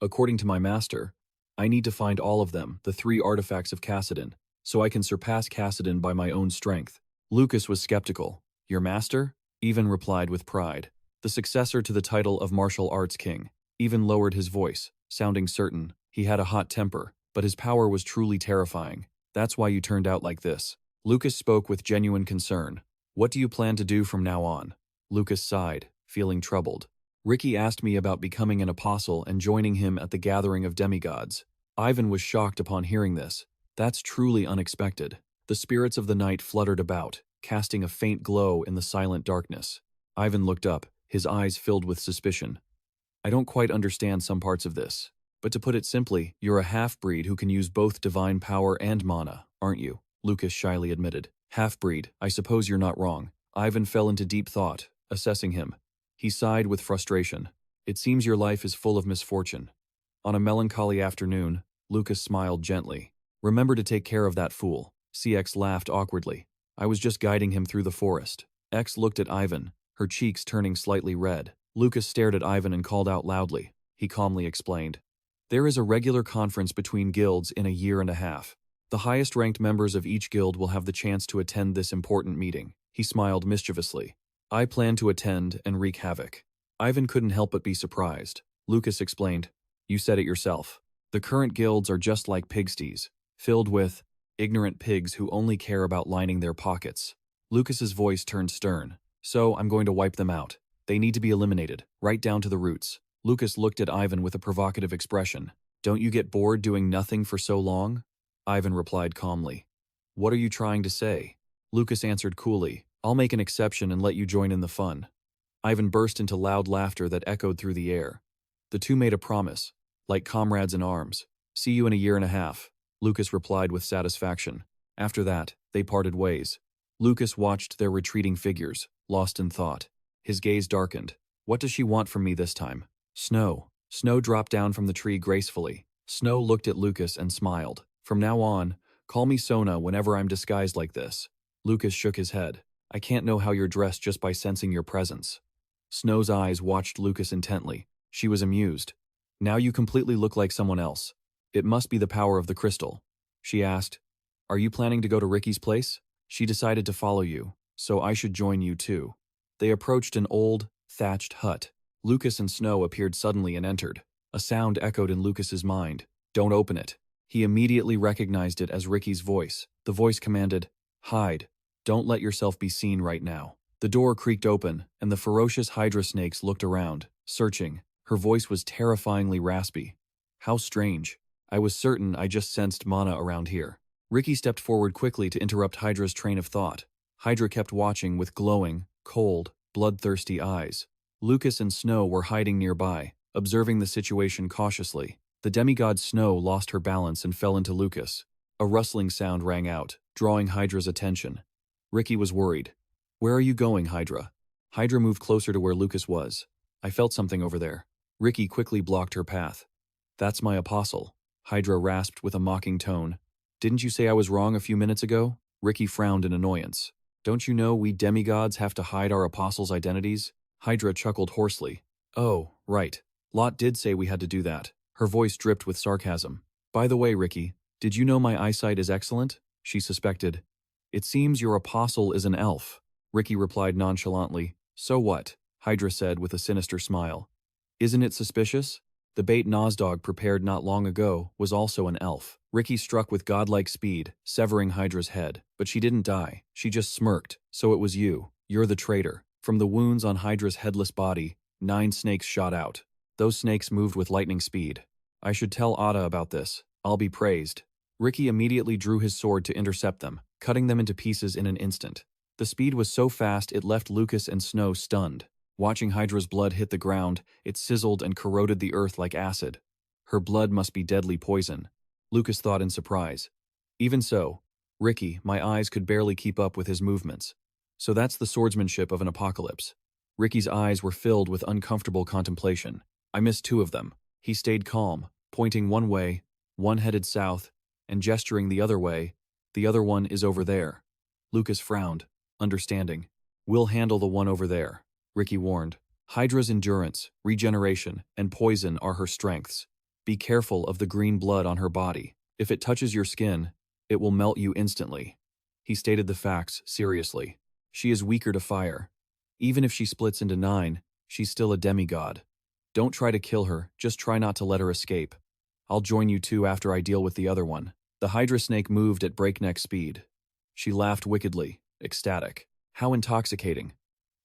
"According to my master, I need to find all of them, the 3 artifacts of Kassadin, so I can surpass Kassadin by my own strength." Lucas was skeptical. "Your master?" Ivan replied with pride. "The successor to the title of martial arts king." Ivan lowered his voice, sounding certain. He had a hot temper, but his power was truly terrifying. "That's why you turned out like this." Lucas spoke with genuine concern. "What do you plan to do from now on?" Lucas sighed, feeling troubled. "Ricky asked me about becoming an apostle and joining him at the gathering of demigods." Ivan was shocked upon hearing this. That's truly unexpected. The spirits of the night fluttered about, casting a faint glow in the silent darkness. Ivan looked up, his eyes filled with suspicion. "I don't quite understand some parts of this. But to put it simply, you're a half-breed who can use both divine power and mana, aren't you?" Lucas shyly admitted. "Half-breed, I suppose you're not wrong." Ivan fell into deep thought, assessing him. He sighed with frustration. "It seems your life is full of misfortune." On a melancholy afternoon, Lucas smiled gently. "Remember to take care of that fool." CX laughed awkwardly. "I was just guiding him through the forest." X looked at Ivan, her cheeks turning slightly red. Lucas stared at Ivan and called out loudly. He calmly explained, "There is a regular conference between guilds in a year and a half. The highest-ranked members of each guild will have the chance to attend this important meeting." He smiled mischievously. "I plan to attend and wreak havoc." Ivan couldn't help but be surprised. Lucas explained, "You said it yourself. The current guilds are just like pigsties, filled with ignorant pigs who only care about lining their pockets." Lucas's voice turned stern. "So I'm going to wipe them out. They need to be eliminated, right down to the roots." Lucas looked at Ivan with a provocative expression. "Don't you get bored doing nothing for so long?" Ivan replied calmly. "What are you trying to say?" Lucas answered coolly, "I'll make an exception and let you join in the fun." Ivan burst into loud laughter that echoed through the air. The two made a promise. like comrades in arms. See you in a year and a half, Lucas replied with satisfaction. After that, they parted ways. Lucas watched their retreating figures, lost in thought. His gaze darkened. What does she want from me this time? Snow. Snow dropped down from the tree gracefully. Snow looked at Lucas and smiled. From now on, call me Sona whenever I'm disguised like this. Lucas shook his head. I can't know how you're dressed just by sensing your presence. Snow's eyes watched Lucas intently. She was amused. Now you completely look like someone else. It must be the power of the crystal. She asked, Are you planning to go to Ricky's place? She decided to follow you, so I should join you too. They approached an old, thatched hut. Lucas and Snow appeared suddenly and entered. A sound echoed in Lucas's mind. Don't open it. He immediately recognized it as Ricky's voice. The voice commanded, Hide. Don't let yourself be seen right now. The door creaked open, and the ferocious hydra snakes looked around, searching. Her voice was terrifyingly raspy. How strange. I was certain I just sensed mana around here. Ricky stepped forward quickly to interrupt Hydra's train of thought. Hydra kept watching with glowing, cold, bloodthirsty eyes. Lucas and Snow were hiding nearby, observing the situation cautiously. The demigod Snow lost her balance and fell into Lucas. A rustling sound rang out, drawing Hydra's attention. Ricky was worried. Where are you going, Hydra? Hydra moved closer to where Lucas was. I felt something over there. Ricky quickly blocked her path. That's my apostle, Hydra rasped with a mocking tone. Didn't you say I was wrong a few minutes ago? Ricky frowned in annoyance. Don't you know we demigods have to hide our apostles' identities? Hydra chuckled hoarsely. Oh, right. Lot did say we had to do that. Her voice dripped with sarcasm. By the way, Ricky, did you know my eyesight is excellent? She suspected. It seems your apostle is an elf. Ricky replied nonchalantly. So what? Hydra said with a sinister smile. Isn't it suspicious? The bait Nozdog prepared not long ago was also an elf. Ricky struck with godlike speed, severing Hydra's head. But she didn't die. She just smirked. So it was you. You're the traitor. From the wounds on Hydra's headless body, 9 snakes shot out. Those snakes moved with lightning speed. I should tell Ada about this. I'll be praised. Ricky immediately drew his sword to intercept them, cutting them into pieces in an instant. The speed was so fast it left Lucas and Snow stunned. Watching Hydra's blood hit the ground, it sizzled and corroded the earth like acid. Her blood must be deadly poison, Lucas thought in surprise. Even so, Ricky, my eyes could barely keep up with his movements. So that's the swordsmanship of an apocalypse. Ricky's eyes were filled with uncomfortable contemplation. I missed 2 of them. He stayed calm, pointing one way, one headed south, and gesturing the other way. The other one is over there. Lucas frowned, understanding. We'll handle the one over there, Ricky warned. Hydra's endurance, regeneration, and poison are her strengths. Be careful of the green blood on her body. If it touches your skin, it will melt you instantly. He stated the facts seriously. She is weaker to fire. Even if she splits into 9, she's still a demigod. Don't try to kill her, just try not to let her escape. I'll join you 2 after I deal with the other one. The Hydra snake moved at breakneck speed. She laughed wickedly, ecstatic. How intoxicating.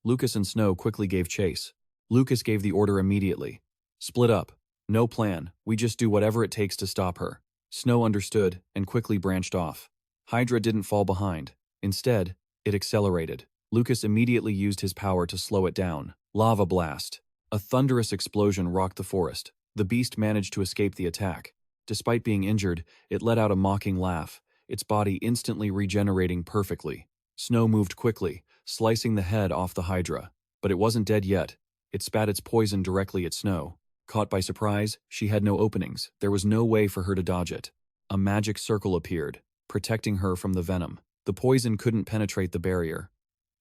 Lucas and Snow quickly gave chase. Lucas gave the order immediately. Split up. No plan, we just do whatever it takes to stop her. Snow understood and quickly branched off. Hydra didn't fall behind. Instead, it accelerated. Lucas immediately used his power to slow it down. Lava blast. A thunderous explosion rocked the forest. The beast managed to escape the attack. Despite being injured, it let out a mocking laugh, its body instantly regenerating perfectly. Snow moved quickly, slicing the head off the Hydra. But it wasn't dead yet. It spat its poison directly at Snow. Caught by surprise, she had no openings. There was no way for her to dodge it. A magic circle appeared, protecting her from the venom. The poison couldn't penetrate the barrier.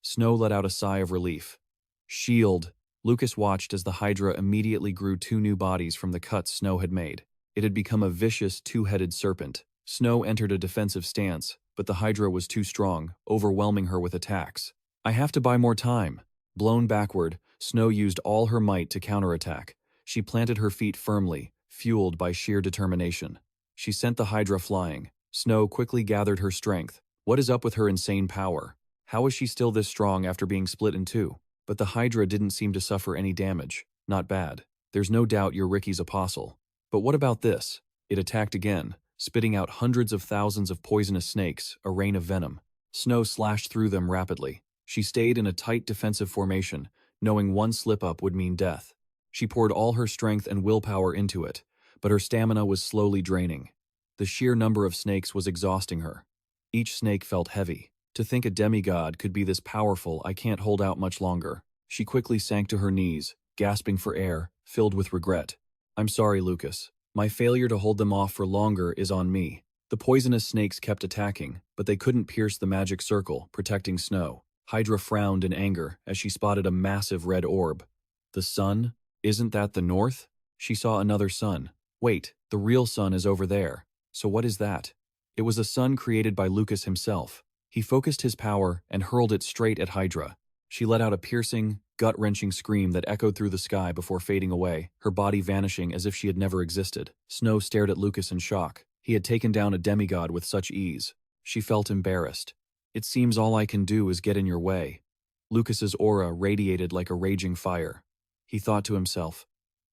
Snow let out a sigh of relief. Shield. Lucas watched as the Hydra immediately grew 2 new bodies from the cuts Snow had made. It had become a vicious 2-headed serpent. Snow entered a defensive stance, but the Hydra was too strong, overwhelming her with attacks. I have to buy more time. Blown backward, Snow used all her might to counterattack. She planted her feet firmly, fueled by sheer determination. She sent the Hydra flying. Snow quickly gathered her strength. What is up with her insane power? How is she still this strong after being split in 2? But the Hydra didn't seem to suffer any damage. Not bad. There's no doubt you're Ricky's apostle. But what about this? It attacked again, spitting out hundreds of thousands of poisonous snakes, a rain of venom. Snow slashed through them rapidly. She stayed in a tight defensive formation, knowing one slip-up would mean death. She poured all her strength and willpower into it, but her stamina was slowly draining. The sheer number of snakes was exhausting her. Each snake felt heavy. To think a demigod could be this powerful, I can't hold out much longer. She quickly sank to her knees, gasping for air, filled with regret. I'm sorry, Lucas. My failure to hold them off for longer is on me. The poisonous snakes kept attacking, but they couldn't pierce the magic circle, protecting Snow. Hydra frowned in anger as she spotted a massive red orb. The sun? Isn't that the north? She saw another sun. Wait, the real sun is over there. So what is that? It was a sun created by Lucas himself. He focused his power and hurled it straight at Hydra. She let out a piercing, gut-wrenching scream that echoed through the sky before fading away, her body vanishing as if she had never existed. Snow stared at Lucas in shock. He had taken down a demigod with such ease. She felt embarrassed. It seems all I can do is get in your way. Lucas's aura radiated like a raging fire. He thought to himself.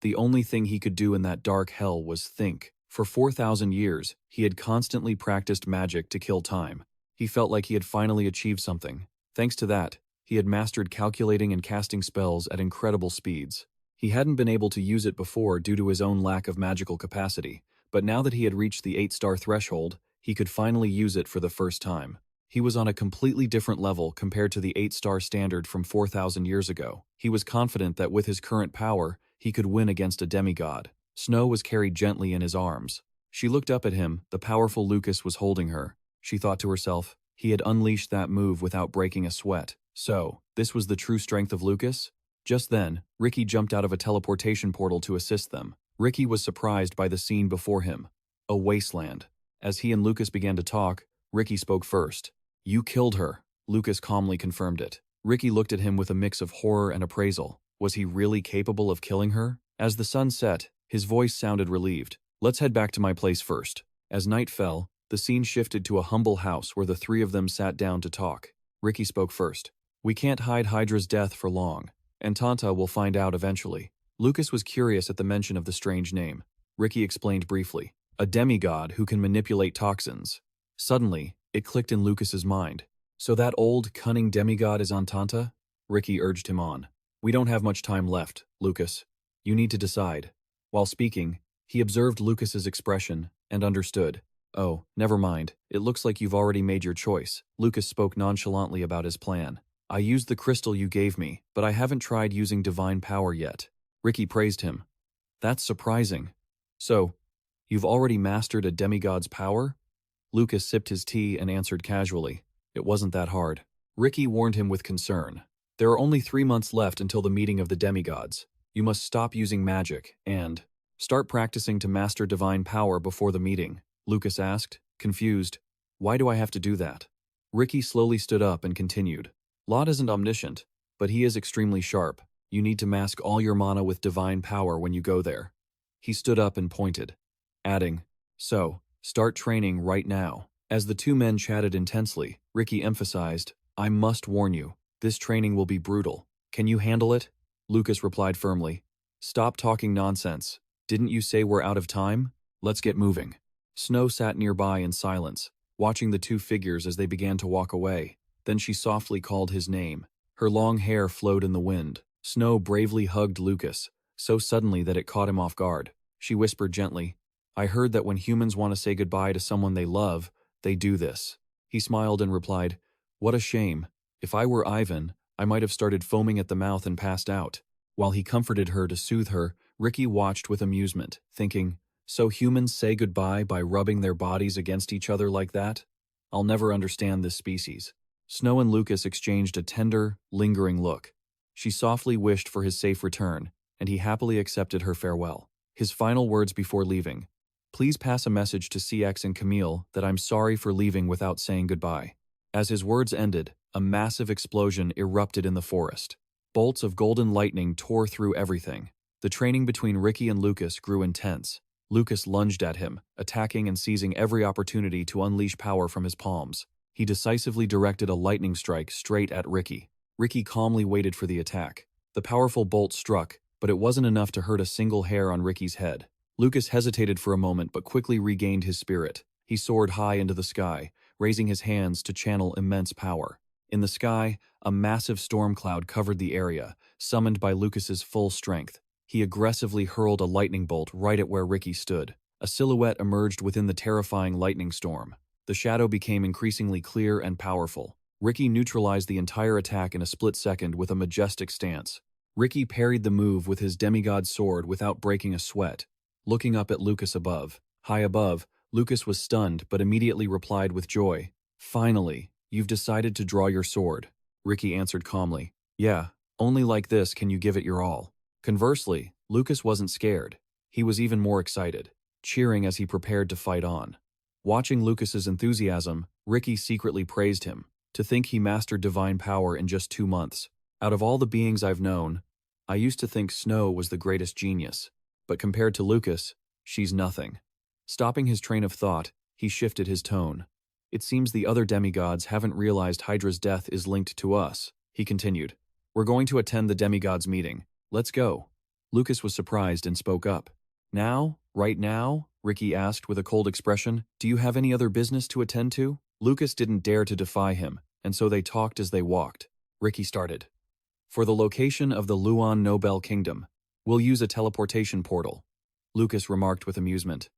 The only thing he could do in that dark hell was think. For 4,000 years, he had constantly practiced magic to kill time. He felt like he had finally achieved something. Thanks to that, he had mastered calculating and casting spells at incredible speeds. He hadn't been able to use it before due to his own lack of magical capacity, but now that he had reached the 8-star threshold, he could finally use it for the first time. He was on a completely different level compared to the 8-star standard from 4,000 years ago. He was confident that with his current power, he could win against a demigod. Snow was carried gently in his arms. She looked up at him, the powerful Lucas was holding her. She thought to herself, he had unleashed that move without breaking a sweat. So, this was the true strength of Lucas? Just then, Ricky jumped out of a teleportation portal to assist them. Ricky was surprised by the scene before him. A wasteland. As he and Lucas began to talk, Ricky spoke first. You killed her. Lucas calmly confirmed it. Ricky looked at him with a mix of horror and appraisal. Was he really capable of killing her? As the sun set, his voice sounded relieved. Let's head back to my place first. As night fell, the scene shifted to a humble house where the three of them sat down to talk. Ricky spoke first. We can't hide Hydra's death for long, and Tanta will find out eventually. Lucas was curious at the mention of the strange name. Ricky explained briefly. A demigod who can manipulate toxins. Suddenly, it clicked in Lucas's mind. So that old, cunning demigod is on Tanta? Ricky urged him on. We don't have much time left, Lucas. You need to decide. While speaking, he observed Lucas's expression and understood. Oh, never mind. It looks like you've already made your choice. Lucas spoke nonchalantly about his plan. I used the crystal you gave me, but I haven't tried using divine power yet. Ricky praised him. That's surprising. So, you've already mastered a demigod's power? Lucas sipped his tea and answered casually. It wasn't that hard. Ricky warned him with concern. There are only 3 months left until the meeting of the demigods. You must stop using magic and start practicing to master divine power before the meeting. Lucas asked, confused. Why do I have to do that? Ricky slowly stood up and continued. Lot isn't omniscient, but he is extremely sharp. You need to mask all your mana with divine power when you go there. He stood up and pointed, adding, So, start training right now. As the two men chatted intensely, Ricky emphasized, I must warn you, this training will be brutal. Can you handle it? Lucas replied firmly. Stop talking nonsense. Didn't you say we're out of time? Let's get moving. Snow sat nearby in silence, watching the two figures as they began to walk away. Then she softly called his name. Her long hair flowed in the wind. Snow bravely hugged Lucas, so suddenly that it caught him off guard. She whispered gently, I heard that when humans want to say goodbye to someone they love, they do this. He smiled and replied, What a shame. If I were Ivan, I might have started foaming at the mouth and passed out. While he comforted her to soothe her, Ricky watched with amusement, thinking, So humans say goodbye by rubbing their bodies against each other like that? I'll never understand this species. Snow and Lucas exchanged a tender, lingering look. She softly wished for his safe return, and he happily accepted her farewell. His final words before leaving, Please pass a message to CX and Camille that I'm sorry for leaving without saying goodbye. As his words ended, a massive explosion erupted in the forest. Bolts of golden lightning tore through everything. The training between Ricky and Lucas grew intense. Lucas lunged at him, attacking and seizing every opportunity to unleash power from his palms. He decisively directed a lightning strike straight at Ricky. Ricky calmly waited for the attack. The powerful bolt struck, but it wasn't enough to hurt a single hair on Ricky's head. Lucas hesitated for a moment but quickly regained his spirit. He soared high into the sky, raising his hands to channel immense power. In the sky, a massive storm cloud covered the area, summoned by Lucas's full strength. He aggressively hurled a lightning bolt right at where Ricky stood. A silhouette emerged within the terrifying lightning storm. The shadow became increasingly clear and powerful. Ricky neutralized the entire attack in a split second with a majestic stance. Ricky parried the move with his demigod sword without breaking a sweat. Looking up at Lucas above. High above, Lucas was stunned but immediately replied with joy. "Finally, you've decided to draw your sword." Ricky answered calmly. "Yeah, only like this can you give it your all." Conversely, Lucas wasn't scared. He was even more excited, cheering as he prepared to fight on. Watching Lucas's enthusiasm, Ricky secretly praised him. To think he mastered divine power in just 2 months. Out of all the beings I've known, I used to think Snow was the greatest genius. But compared to Lucas, she's nothing. Stopping his train of thought, he shifted his tone. "It seems the other demigods haven't realized Hydra's death is linked to us," he continued. "We're going to attend the demigods meeting. Let's go." Lucas was surprised and spoke up. "Now? Right now?" Ricky asked with a cold expression. "Do you have any other business to attend to?" Lucas didn't dare to defy him, and so they talked as they walked. Ricky started. "For the location of the Luan Nobel Kingdom, we'll use a teleportation portal," Lucas remarked with amusement.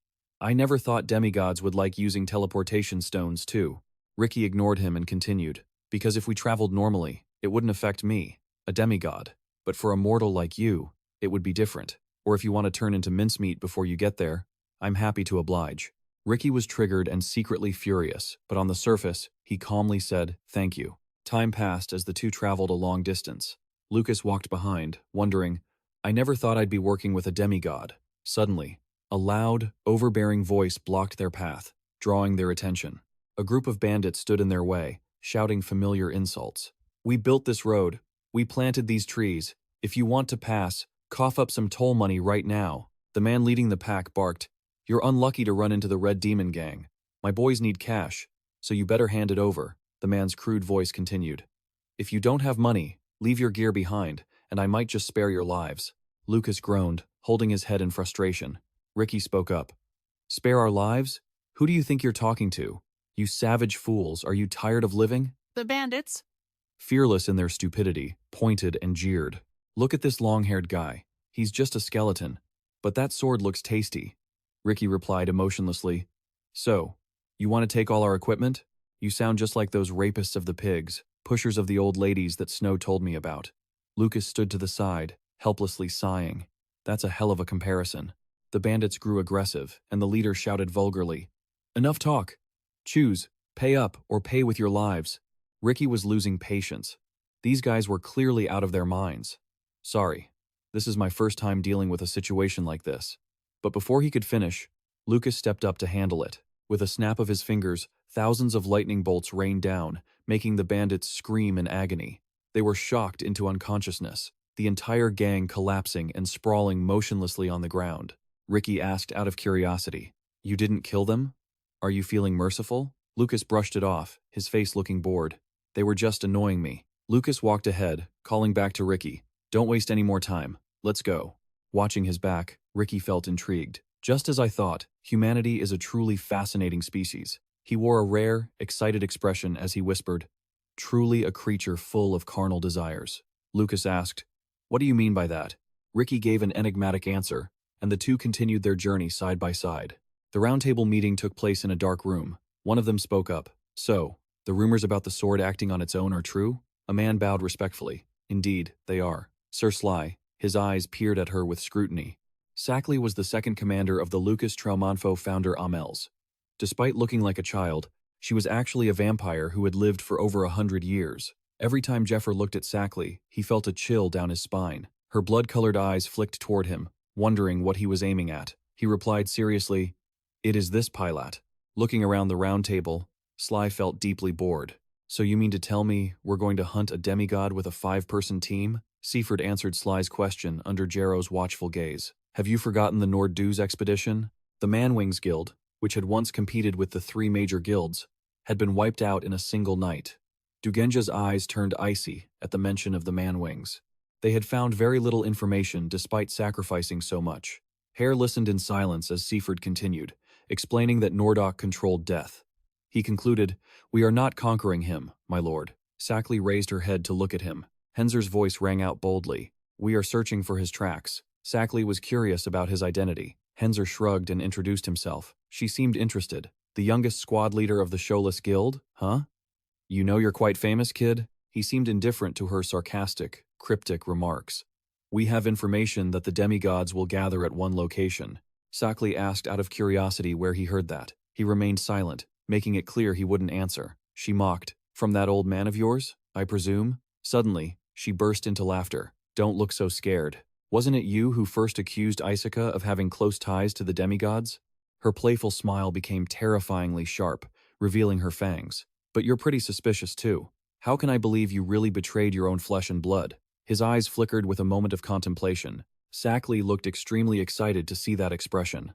"I never thought demigods would like using teleportation stones too." Ricky ignored him and continued. "Because if we traveled normally, it wouldn't affect me, a demigod. But for a mortal like you, it would be different. Or if you want to turn into mincemeat before you get there, I'm happy to oblige." Ricky was triggered and secretly furious, but on the surface, he calmly said, "Thank you." Time passed as the two traveled a long distance. Lucas walked behind, wondering, "I never thought I'd be working with a demigod." Suddenly, a loud, overbearing voice blocked their path, drawing their attention. A group of bandits stood in their way, shouting familiar insults. "We built this road. We planted these trees. If you want to pass, cough up some toll money right now." The man leading the pack barked, "You're unlucky to run into the Red Demon Gang. My boys need cash, so you better hand it over." The man's crude voice continued. "If you don't have money, leave your gear behind, and I might just spare your lives." Lucas groaned, holding his head in frustration. Ricky spoke up. "Spare our lives? Who do you think you're talking to? You savage fools, are you tired of living?" "The bandits." Fearless in their stupidity, pointed and jeered. "Look at this long-haired guy. He's just a skeleton. But that sword looks tasty." Ricky replied emotionlessly. "So, you want to take all our equipment? You sound just like those rapists of the pigs, pushers of the old ladies that Snow told me about." Lucas stood to the side, helplessly sighing. "That's a hell of a comparison." The bandits grew aggressive, and the leader shouted vulgarly, "Enough talk. Choose, pay up or pay with your lives." Ricky was losing patience. These guys were clearly out of their minds. "Sorry, this is my first time dealing with a situation like this." But before he could finish, Lucas stepped up to handle it. With a snap of his fingers, thousands of lightning bolts rained down, making the bandits scream in agony. They were shocked into unconsciousness, the entire gang collapsing and sprawling motionlessly on the ground. Ricky asked out of curiosity, "You didn't kill them? Are you feeling merciful?" Lucas brushed it off, his face looking bored. "They were just annoying me." Lucas walked ahead, calling back to Ricky, "Don't waste any more time. Let's go." Watching his back, Ricky felt intrigued. Just as I thought, humanity is a truly fascinating species. He wore a rare, excited expression as he whispered, "Truly a creature full of carnal desires." Lucas asked, "What do you mean by that?" Ricky gave an enigmatic answer, and the two continued their journey side by side. The roundtable meeting took place in a dark room. One of them spoke up. "So, the rumors about the sword acting on its own are true?" A man bowed respectfully. "Indeed, they are." Sir Sly, his eyes peered at her with scrutiny. Sackley was the second commander of the Lucas Traumanfo founder Amels. Despite looking like a child, she was actually a vampire who had lived for over 100 years. Every time Jeffer looked at Sackley, he felt a chill down his spine. Her blood-colored eyes flicked toward him, wondering what he was aiming at. He replied seriously, "It is this Pilat." Looking around the round table, Sly felt deeply bored. "So you mean to tell me we're going to hunt a demigod with a 5-person team?" Seaford answered Sly's question under Jarrow's watchful gaze. "Have you forgotten the Norduz expedition? The Manwings Guild, which had once competed with the 3 major guilds, had been wiped out in a single night." Dugenja's eyes turned icy at the mention of the Manwings. They had found very little information despite sacrificing so much. Hare listened in silence as Seaford continued, explaining that Nordok controlled death. He concluded, "We are not conquering him, my lord." Sackley raised her head to look at him. Henzer's voice rang out boldly, "We are searching for his tracks." Sackley was curious about his identity. Henzer shrugged and introduced himself. She seemed interested. The youngest squad leader of the Showless Guild, huh? You know you're quite famous, kid? He seemed indifferent to her sarcastic, cryptic remarks. We have information that the demigods will gather at one location. Sackley asked out of curiosity where he heard that. He remained silent, making it clear he wouldn't answer. She mocked. From that old man of yours, I presume? Suddenly, she burst into laughter. Don't look so scared. Wasn't it you who first accused Isuka of having close ties to the demigods? Her playful smile became terrifyingly sharp, revealing her fangs. But you're pretty suspicious too. How can I believe you really betrayed your own flesh and blood? His eyes flickered with a moment of contemplation. Sackley looked extremely excited to see that expression.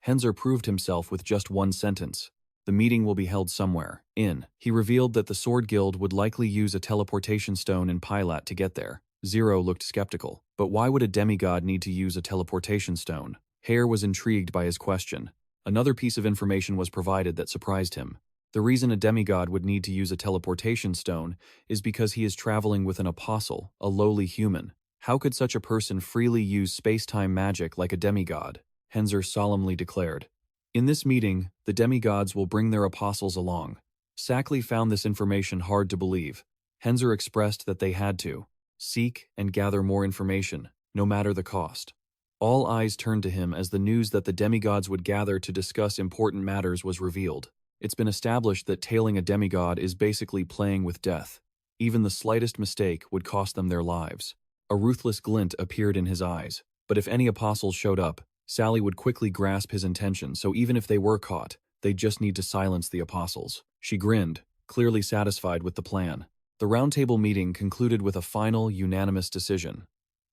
Henzer proved himself with just one sentence. The meeting will be held somewhere. He revealed that the Sword Guild would likely use a teleportation stone in Pylat to get there. Zero looked skeptical. But why would a demigod need to use a teleportation stone? Hare was intrigued by his question. Another piece of information was provided that surprised him. The reason a demigod would need to use a teleportation stone is because he is traveling with an apostle, a lowly human. How could such a person freely use space-time magic like a demigod? Henzer solemnly declared. In this meeting, the demigods will bring their apostles along. Sackley found this information hard to believe. Henzer expressed that they had to seek and gather more information, no matter the cost. All eyes turned to him as the news that the demigods would gather to discuss important matters was revealed. It's been established that tailing a demigod is basically playing with death. Even the slightest mistake would cost them their lives. A ruthless glint appeared in his eyes, but if any apostles showed up, Sally would quickly grasp his intention, so even if they were caught, they'd just need to silence the apostles. She grinned, clearly satisfied with the plan. The roundtable meeting concluded with a final, unanimous decision.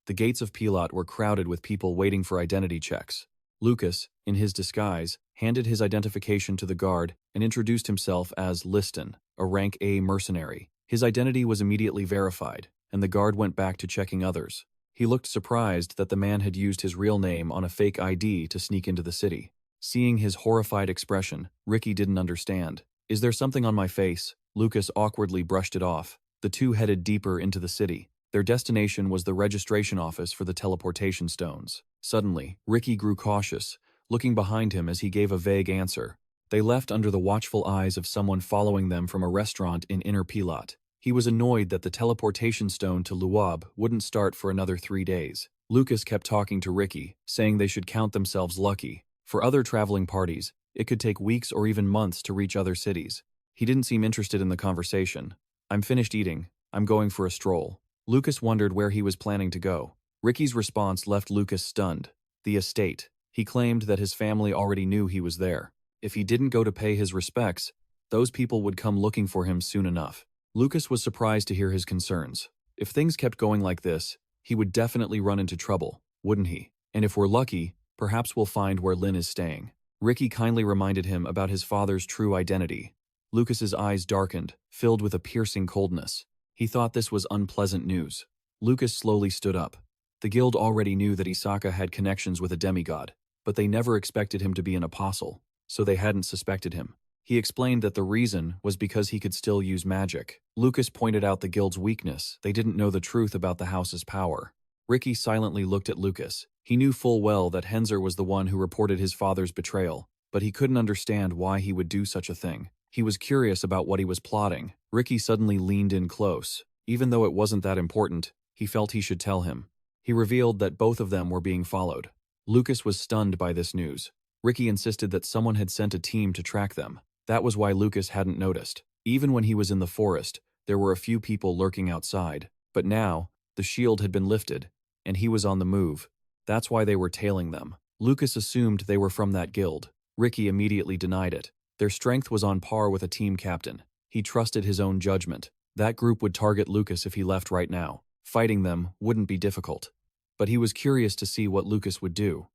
The gates of Pylat were crowded with people waiting for identity checks. Lucas, in his disguise, handed his identification to the guard and introduced himself as Liston, a rank A mercenary. His identity was immediately verified, and the guard went back to checking others. He looked surprised that the man had used his real name on a fake ID to sneak into the city. Seeing his horrified expression, Ricky didn't understand. Is there something on my face? Lucas awkwardly brushed it off. The two headed deeper into the city. Their destination was the registration office for the teleportation stones. Suddenly, Ricky grew cautious, looking behind him as he gave a vague answer. They left under the watchful eyes of someone following them from a restaurant in Inner Pylat. He was annoyed that the teleportation stone to Luab wouldn't start for another 3 days. Lucas kept talking to Ricky, saying they should count themselves lucky. For other traveling parties, it could take weeks or even months to reach other cities. He didn't seem interested in the conversation. I'm finished eating. I'm going for a stroll. Lucas wondered where he was planning to go. Ricky's response left Lucas stunned. The estate. He claimed that his family already knew he was there. If he didn't go to pay his respects, those people would come looking for him soon enough. Lucas was surprised to hear his concerns. If things kept going like this, he would definitely run into trouble, wouldn't he? And if we're lucky, perhaps we'll find where Lynn is staying. Ricky kindly reminded him about his father's true identity. Lucas's eyes darkened, filled with a piercing coldness. He thought this was unpleasant news. Lucas slowly stood up. The guild already knew that Isaka had connections with a demigod, but they never expected him to be an apostle, so they hadn't suspected him. He explained that the reason was because he could still use magic. Lucas pointed out the guild's weakness. They didn't know the truth about the house's power. Ricky silently looked at Lucas. He knew full well that Henzer was the one who reported his father's betrayal, but he couldn't understand why he would do such a thing. He was curious about what he was plotting. Ricky suddenly leaned in close. Even though it wasn't that important, he felt he should tell him. He revealed that both of them were being followed. Lucas was stunned by this news. Ricky insisted that someone had sent a team to track them. That was why Lucas hadn't noticed. Even when he was in the forest, there were a few people lurking outside. But now, the shield had been lifted, and he was on the move. That's why they were tailing them. Lucas assumed they were from that guild. Ricky immediately denied it. Their strength was on par with a team captain. He trusted his own judgment. That group would target Lucas if he left right now. Fighting them wouldn't be difficult. But he was curious to see what Lucas would do.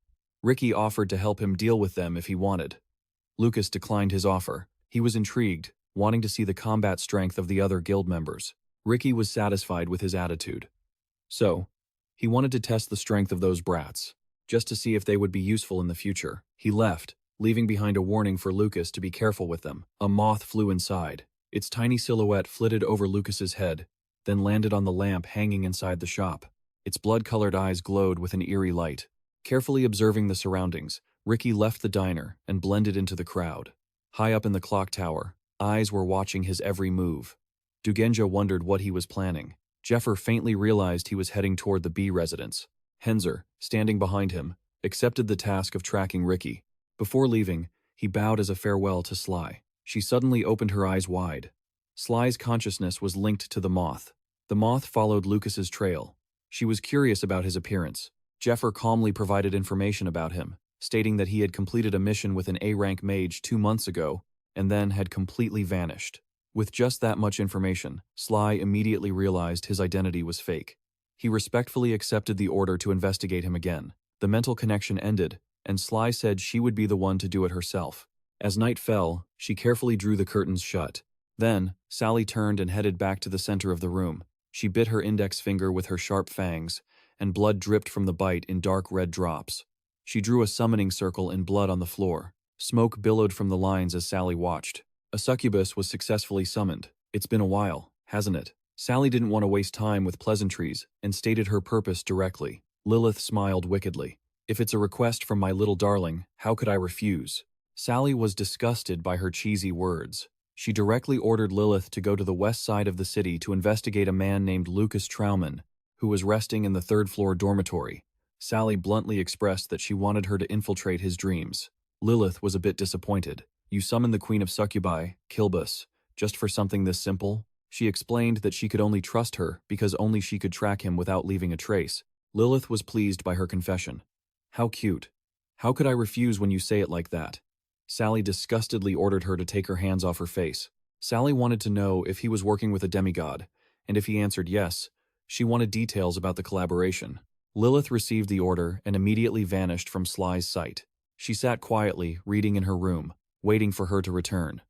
Ricky offered to help him deal with them if he wanted. Lucas declined his offer. He was intrigued, wanting to see the combat strength of the other guild members. Ricky was satisfied with his attitude. So, he wanted to test the strength of those brats, just to see if they would be useful in the future. He left, leaving behind a warning for Lucas to be careful with them. A moth flew inside. Its tiny silhouette flitted over Lucas's head, then landed on the lamp hanging inside the shop. Its blood-colored eyes glowed with an eerie light. Carefully observing the surroundings, Ricky left the diner and blended into the crowd. High up in the clock tower, eyes were watching his every move. Dugenja wondered what he was planning. Jeffer faintly realized he was heading toward the B residence. Henzer, standing behind him, accepted the task of tracking Ricky. Before leaving, he bowed as a farewell to Sly. She suddenly opened her eyes wide. Sly's consciousness was linked to the moth. The moth followed Lucas's trail. She was curious about his appearance. Jeffer calmly provided information about him, stating that he had completed a mission with an A-rank mage 2 months ago, and then had completely vanished. With just that much information, Sly immediately realized his identity was fake. He respectfully accepted the order to investigate him again. The mental connection ended, and Sly said she would be the one to do it herself. As night fell, she carefully drew the curtains shut. Then, Sally turned and headed back to the center of the room. She bit her index finger with her sharp fangs, and blood dripped from the bite in dark red drops. She drew a summoning circle in blood on the floor. Smoke billowed from the lines as Sally watched. A succubus was successfully summoned. It's been a while, hasn't it? Sally didn't want to waste time with pleasantries and stated her purpose directly. Lilith smiled wickedly. If it's a request from my little darling, how could I refuse? Sally was disgusted by her cheesy words. She directly ordered Lilith to go to the west side of the city to investigate a man named Lucas Trauman, who was resting in the third-floor dormitory. Sally bluntly expressed that she wanted her to infiltrate his dreams. Lilith was a bit disappointed. You summoned the Queen of Succubi, Kilbus, just for something this simple? She explained that she could only trust her because only she could track him without leaving a trace. Lilith was pleased by her confession. How cute. How could I refuse when you say it like that? Sally disgustedly ordered her to take her hands off her face. Sally wanted to know if he was working with a demigod, and if he answered yes, she wanted details about the collaboration. Lilith received the order and immediately vanished from Sly's sight. She sat quietly, reading in her room, waiting for her to return.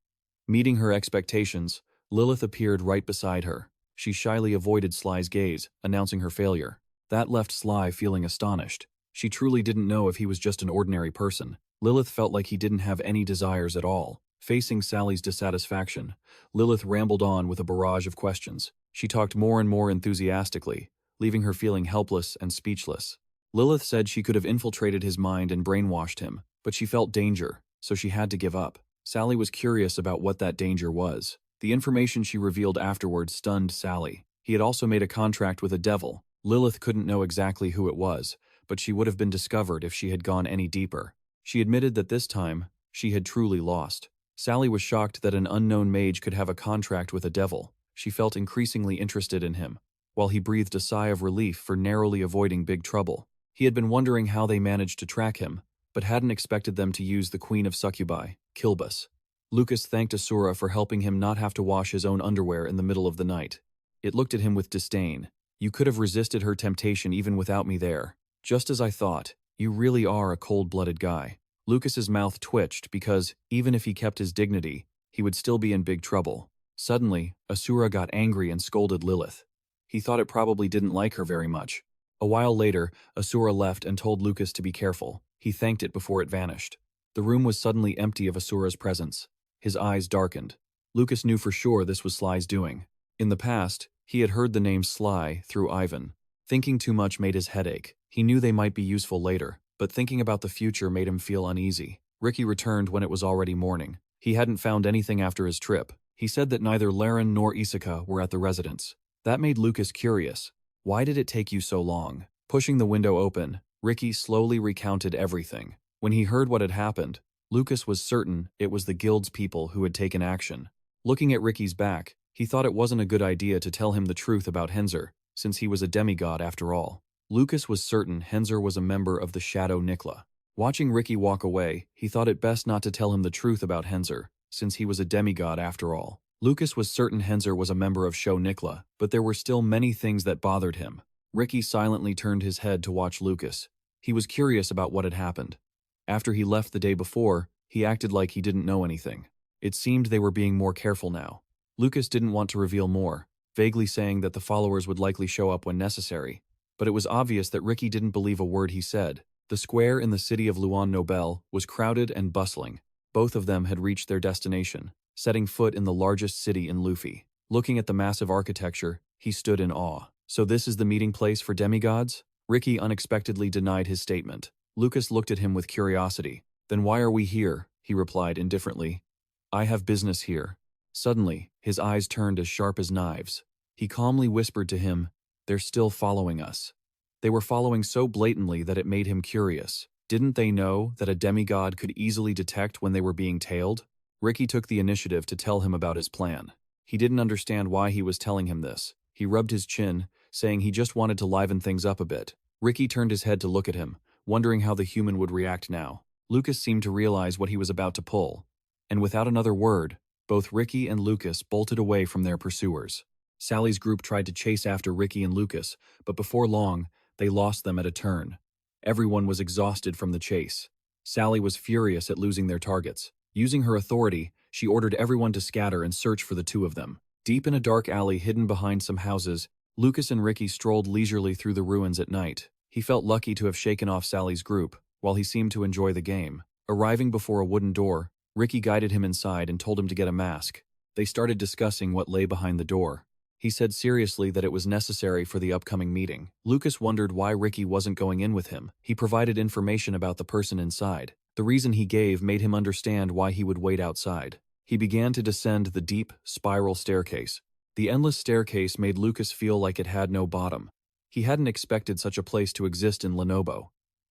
Meeting her expectations, Lilith appeared right beside her. She shyly avoided Sly's gaze, announcing her failure. That left Sly feeling astonished. She truly didn't know if he was just an ordinary person. Lilith felt like he didn't have any desires at all. Facing Sally's dissatisfaction, Lilith rambled on with a barrage of questions. She talked more and more enthusiastically, leaving her feeling helpless and speechless. Lilith said she could have infiltrated his mind and brainwashed him, but she felt danger, so she had to give up. Sally was curious about what that danger was. The information she revealed afterwards stunned Sally. He had also made a contract with a devil. Lilith couldn't know exactly who it was, but she would have been discovered if she had gone any deeper. She admitted that this time, she had truly lost. Sally was shocked that an unknown mage could have a contract with a devil. She felt increasingly interested in him, while he breathed a sigh of relief for narrowly avoiding big trouble. He had been wondering how they managed to track him, but hadn't expected them to use the Queen of Succubi, Kilbus. Lucas thanked Asura for helping him not have to wash his own underwear in the middle of the night. It looked at him with disdain. You could have resisted her temptation even without me there. Just as I thought, you really are a cold-blooded guy. Lucas's mouth twitched because, even if he kept his dignity, he would still be in big trouble. Suddenly, Asura got angry and scolded Lilith. He thought it probably didn't like her very much. A while later, Asura left and told Lucas to be careful. He thanked it before it vanished. The room was suddenly empty of Asura's presence. His eyes darkened. Lucas knew for sure this was Sly's doing. In the past, he had heard the name Sly through Ivan. Thinking too much made his head ache. He knew they might be useful later, but thinking about the future made him feel uneasy. Ricky returned when it was already morning. He hadn't found anything after his trip. He said that neither Laren nor Isaka were at the residence. That made Lucas curious. Why did it take you so long? Pushing the window open, Ricky slowly recounted everything. When he heard what had happened, Lucas was certain it was the guild's people who had taken action. Looking at Ricky's back, he thought it wasn't a good idea to tell him the truth about Henzer, since he was a demigod after all. Lucas was certain Henzer was a member of the Shadow Nikla. Watching Ricky walk away, he thought it best not to tell him the truth about Henzer, since he was a demigod after all. Lucas was certain Henzer was a member of Show Nikla, but there were still many things that bothered him. Ricky silently turned his head to watch Lucas. He was curious about what had happened. After he left the day before, he acted like he didn't know anything. It seemed they were being more careful now. Lucas didn't want to reveal more, vaguely saying that the followers would likely show up when necessary. But it was obvious that Ricky didn't believe a word he said. The square in the city of Luan Nobel was crowded and bustling. Both of them had reached their destination, setting foot in the largest city in Luffy. Looking at the massive architecture, he stood in awe. So this is the meeting place for demigods? Ricky unexpectedly denied his statement. Lucas looked at him with curiosity. Then why are we here? He replied indifferently. I have business here. Suddenly, his eyes turned as sharp as knives. He calmly whispered to him, they're still following us. They were following so blatantly that it made him curious. Didn't they know that a demigod could easily detect when they were being tailed? Ricky took the initiative to tell him about his plan. He didn't understand why he was telling him this. He rubbed his chin, saying he just wanted to liven things up a bit. Ricky turned his head to look at him, wondering how the human would react now. Lucas seemed to realize what he was about to pull. And without another word, both Ricky and Lucas bolted away from their pursuers. Sally's group tried to chase after Ricky and Lucas, but before long, they lost them at a turn. Everyone was exhausted from the chase. Sally was furious at losing their targets. Using her authority, she ordered everyone to scatter and search for the two of them. Deep in a dark alley hidden behind some houses, Lucas and Ricky strolled leisurely through the ruins at night. He felt lucky to have shaken off Sally's group, while he seemed to enjoy the game. Arriving before a wooden door, Ricky guided him inside and told him to get a mask. They started discussing what lay behind the door. He said seriously that it was necessary for the upcoming meeting. Lucas wondered why Ricky wasn't going in with him. He provided information about the person inside. The reason he gave made him understand why he would wait outside. He began to descend the deep, spiral staircase. The endless staircase made Lucas feel like it had no bottom. He hadn't expected such a place to exist in Lenovo.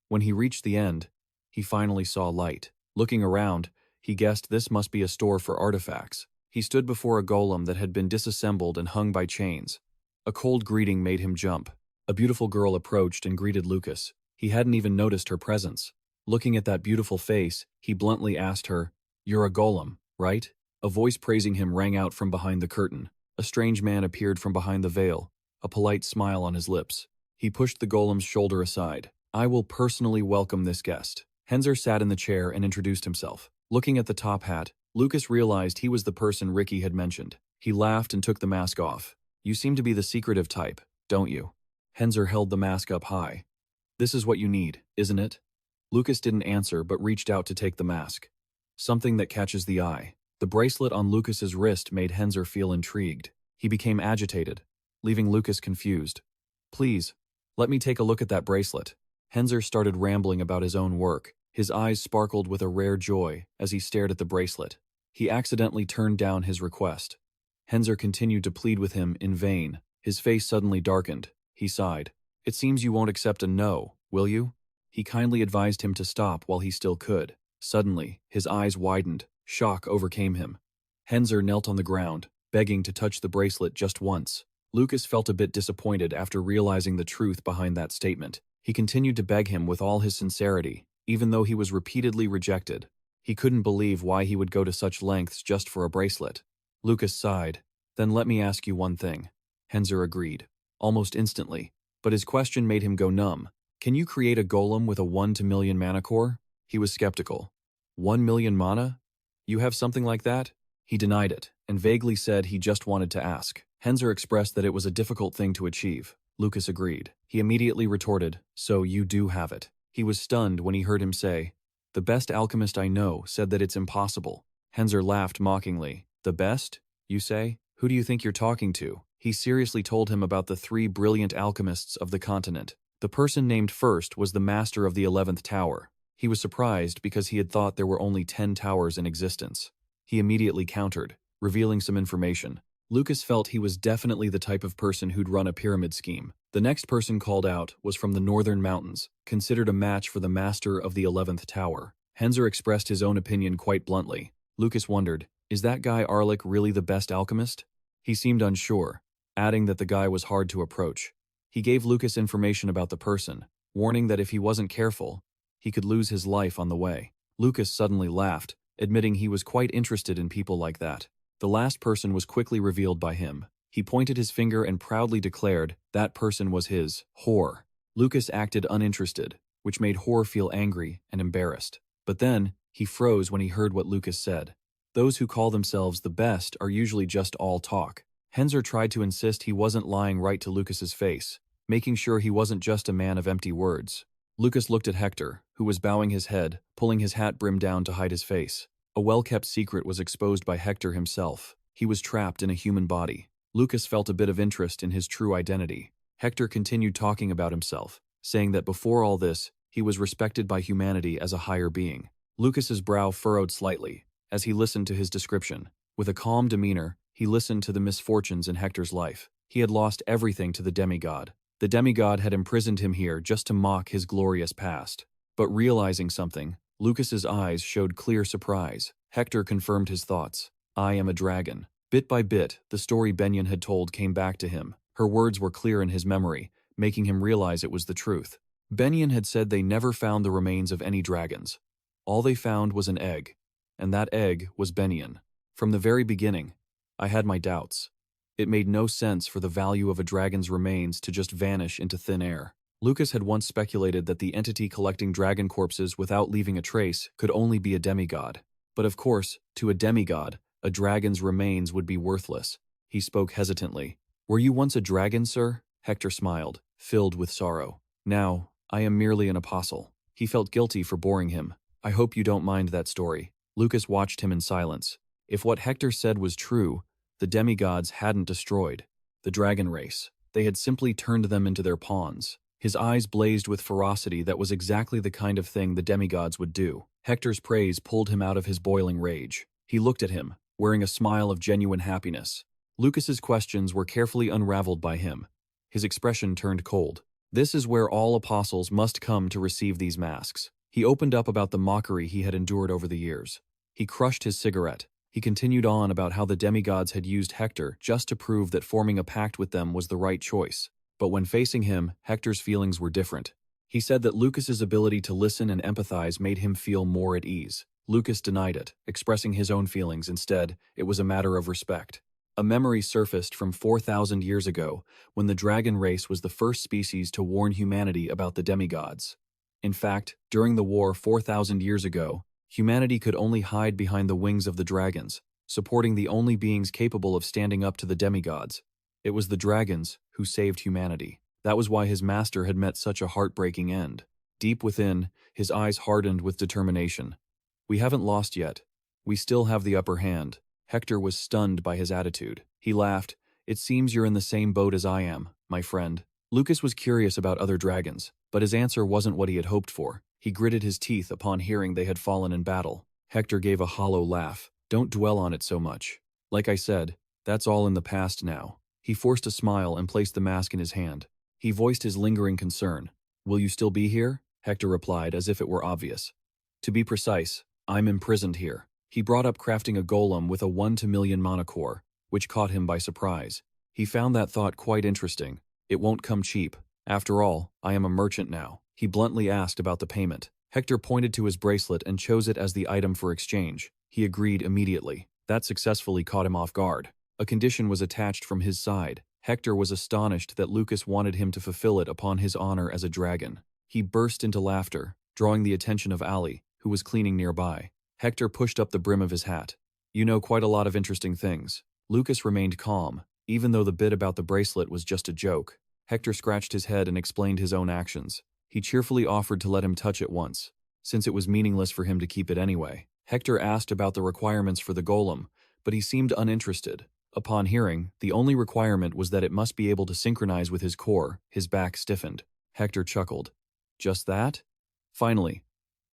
When he reached the end, he finally saw light. Looking around, he guessed this must be a store for artifacts. He stood before a golem that had been disassembled and hung by chains. A cold greeting made him jump. A beautiful girl approached and greeted Lucas. He hadn't even noticed her presence. Looking at that beautiful face, he bluntly asked her, "You're a golem, right?" A voice praising him rang out from behind the curtain. A strange man appeared from behind the veil, a polite smile on his lips. He pushed the golem's shoulder aside. "I will personally welcome this guest." Henzer sat in the chair and introduced himself. Looking at the top hat, Lucas realized he was the person Ricky had mentioned. He laughed and took the mask off. "You seem to be the secretive type, don't you?" Henzer held the mask up high. "This is what you need, isn't it?" Lucas didn't answer but reached out to take the mask. Something that catches the eye. The bracelet on Lucas's wrist made Henzer feel intrigued. He became agitated, leaving Lucas confused. "Please, let me take a look at that bracelet." Henzer started rambling about his own work. His eyes sparkled with a rare joy as he stared at the bracelet. He accidentally turned down his request. Henzer continued to plead with him in vain. His face suddenly darkened. He sighed. "It seems you won't accept a no, will you?" He kindly advised him to stop while he still could. Suddenly, his eyes widened. Shock overcame him. Henzer knelt on the ground, begging to touch the bracelet just once. Lucas felt a bit disappointed after realizing the truth behind that statement. He continued to beg him with all his sincerity, even though he was repeatedly rejected. He couldn't believe why he would go to such lengths just for a bracelet. Lucas sighed. "Then let me ask you one thing." Henzer agreed, almost instantly, but his question made him go numb. "Can you create a golem with a 1/1,000,000 mana core?" He was skeptical. 1,000,000 mana? You have something like that? He denied it, and vaguely said he just wanted to ask. Henzer expressed that it was a difficult thing to achieve. Lucas agreed. He immediately retorted, "So you do have it." He was stunned when he heard him say, "The best alchemist I know said that it's impossible." Henzer laughed mockingly. "The best, you say? Who do you think you're talking to?" He seriously told him about the 3 brilliant alchemists of the continent. The person named first was the master of the 11th tower. He was surprised because he had thought there were only 10 towers in existence. He immediately countered, revealing some information. Lucas felt he was definitely the type of person who'd run a pyramid scheme. The next person called out was from the northern mountains, considered a match for the master of the 11th tower. Henzer expressed his own opinion quite bluntly. Lucas wondered, is that guy Arlick really the best alchemist? He seemed unsure, adding that the guy was hard to approach. He gave Lucas information about the person, warning that if he wasn't careful, he could lose his life on the way. Lucas suddenly laughed, admitting he was quite interested in people like that. The last person was quickly revealed by him. He pointed his finger and proudly declared that person was his whore. Lucas acted uninterested, which made Whore feel angry and embarrassed. But then, he froze when he heard what Lucas said. Those who call themselves the best are usually just all talk. Henzer tried to insist he wasn't lying right to Lucas's face, making sure he wasn't just a man of empty words. Lucas looked at Hector, who was bowing his head, pulling his hat brim down to hide his face. A well-kept secret was exposed by Hector himself. He was trapped in a human body. Lucas felt a bit of interest in his true identity. Hector continued talking about himself, saying that before all this, he was respected by humanity as a higher being. Lucas's brow furrowed slightly as he listened to his description. With a calm demeanor, he listened to the misfortunes in Hector's life. He had lost everything to the demigod. The demigod had imprisoned him here just to mock his glorious past. But realizing something, Lucas's eyes showed clear surprise. Hector confirmed his thoughts. I am a dragon. Bit by bit, the story Benyon had told came back to him. Her words were clear in his memory, making him realize it was the truth. Benyon had said they never found the remains of any dragons. All they found was an egg, and that egg was Benyon. From the very beginning, I had my doubts. It made no sense for the value of a dragon's remains to just vanish into thin air. Lucas had once speculated that the entity collecting dragon corpses without leaving a trace could only be a demigod. But of course, to a demigod, a dragon's remains would be worthless. He spoke hesitantly. Were you once a dragon, sir? Hector smiled, filled with sorrow. Now, I am merely an apostle. He felt guilty for boring him. I hope you don't mind that story. Lucas watched him in silence. If what Hector said was true, the demigods hadn't destroyed the dragon race. They had simply turned them into their pawns. His eyes blazed with ferocity that was exactly the kind of thing the demigods would do. Hector's praise pulled him out of his boiling rage. He looked at him, wearing a smile of genuine happiness. Lucas's questions were carefully unraveled by him. His expression turned cold. This is where all apostles must come to receive these masks. He opened up about the mockery he had endured over the years. He crushed his cigarette. He continued on about how the demigods had used Hector just to prove that forming a pact with them was the right choice. But when facing him, Hector's feelings were different. He said that Lucas's ability to listen and empathize made him feel more at ease. Lucas denied it, expressing his own feelings. Instead, it was a matter of respect. A memory surfaced from 4,000 years ago, when the dragon race was the first species to warn humanity about the demigods. In fact, during the war 4,000 years ago, humanity could only hide behind the wings of the dragons, supporting the only beings capable of standing up to the demigods. It was the dragons who saved humanity. That was why his master had met such a heartbreaking end. Deep within, his eyes hardened with determination. We haven't lost yet. We still have the upper hand. Hector was stunned by his attitude. He laughed. It seems you're in the same boat as I am, my friend. Lucas was curious about other dragons, but his answer wasn't what he had hoped for. He gritted his teeth upon hearing they had fallen in battle. Hector gave a hollow laugh. Don't dwell on it so much. Like I said, that's all in the past now. He forced a smile and placed the mask in his hand. He voiced his lingering concern. Will you still be here? Hector replied as if it were obvious. To be precise, I'm imprisoned here. He brought up crafting a golem with a 1-to-million mana core, which caught him by surprise. He found that thought quite interesting. It won't come cheap. After all, I am a merchant now. He bluntly asked about the payment. Hector pointed to his bracelet and chose it as the item for exchange. He agreed immediately. That successfully caught him off guard. A condition was attached from his side. Hector was astonished that Lucas wanted him to fulfill it upon his honor as a dragon. He burst into laughter, drawing the attention of Ali, who was cleaning nearby. Hector pushed up the brim of his hat. You know quite a lot of interesting things. Lucas remained calm, even though the bit about the bracelet was just a joke. Hector scratched his head and explained his own actions. He cheerfully offered to let him touch it once, since it was meaningless for him to keep it anyway. Hector asked about the requirements for the golem, but he seemed uninterested. Upon hearing, the only requirement was that it must be able to synchronize with his core. His back stiffened. Hector chuckled. Just that? Finally,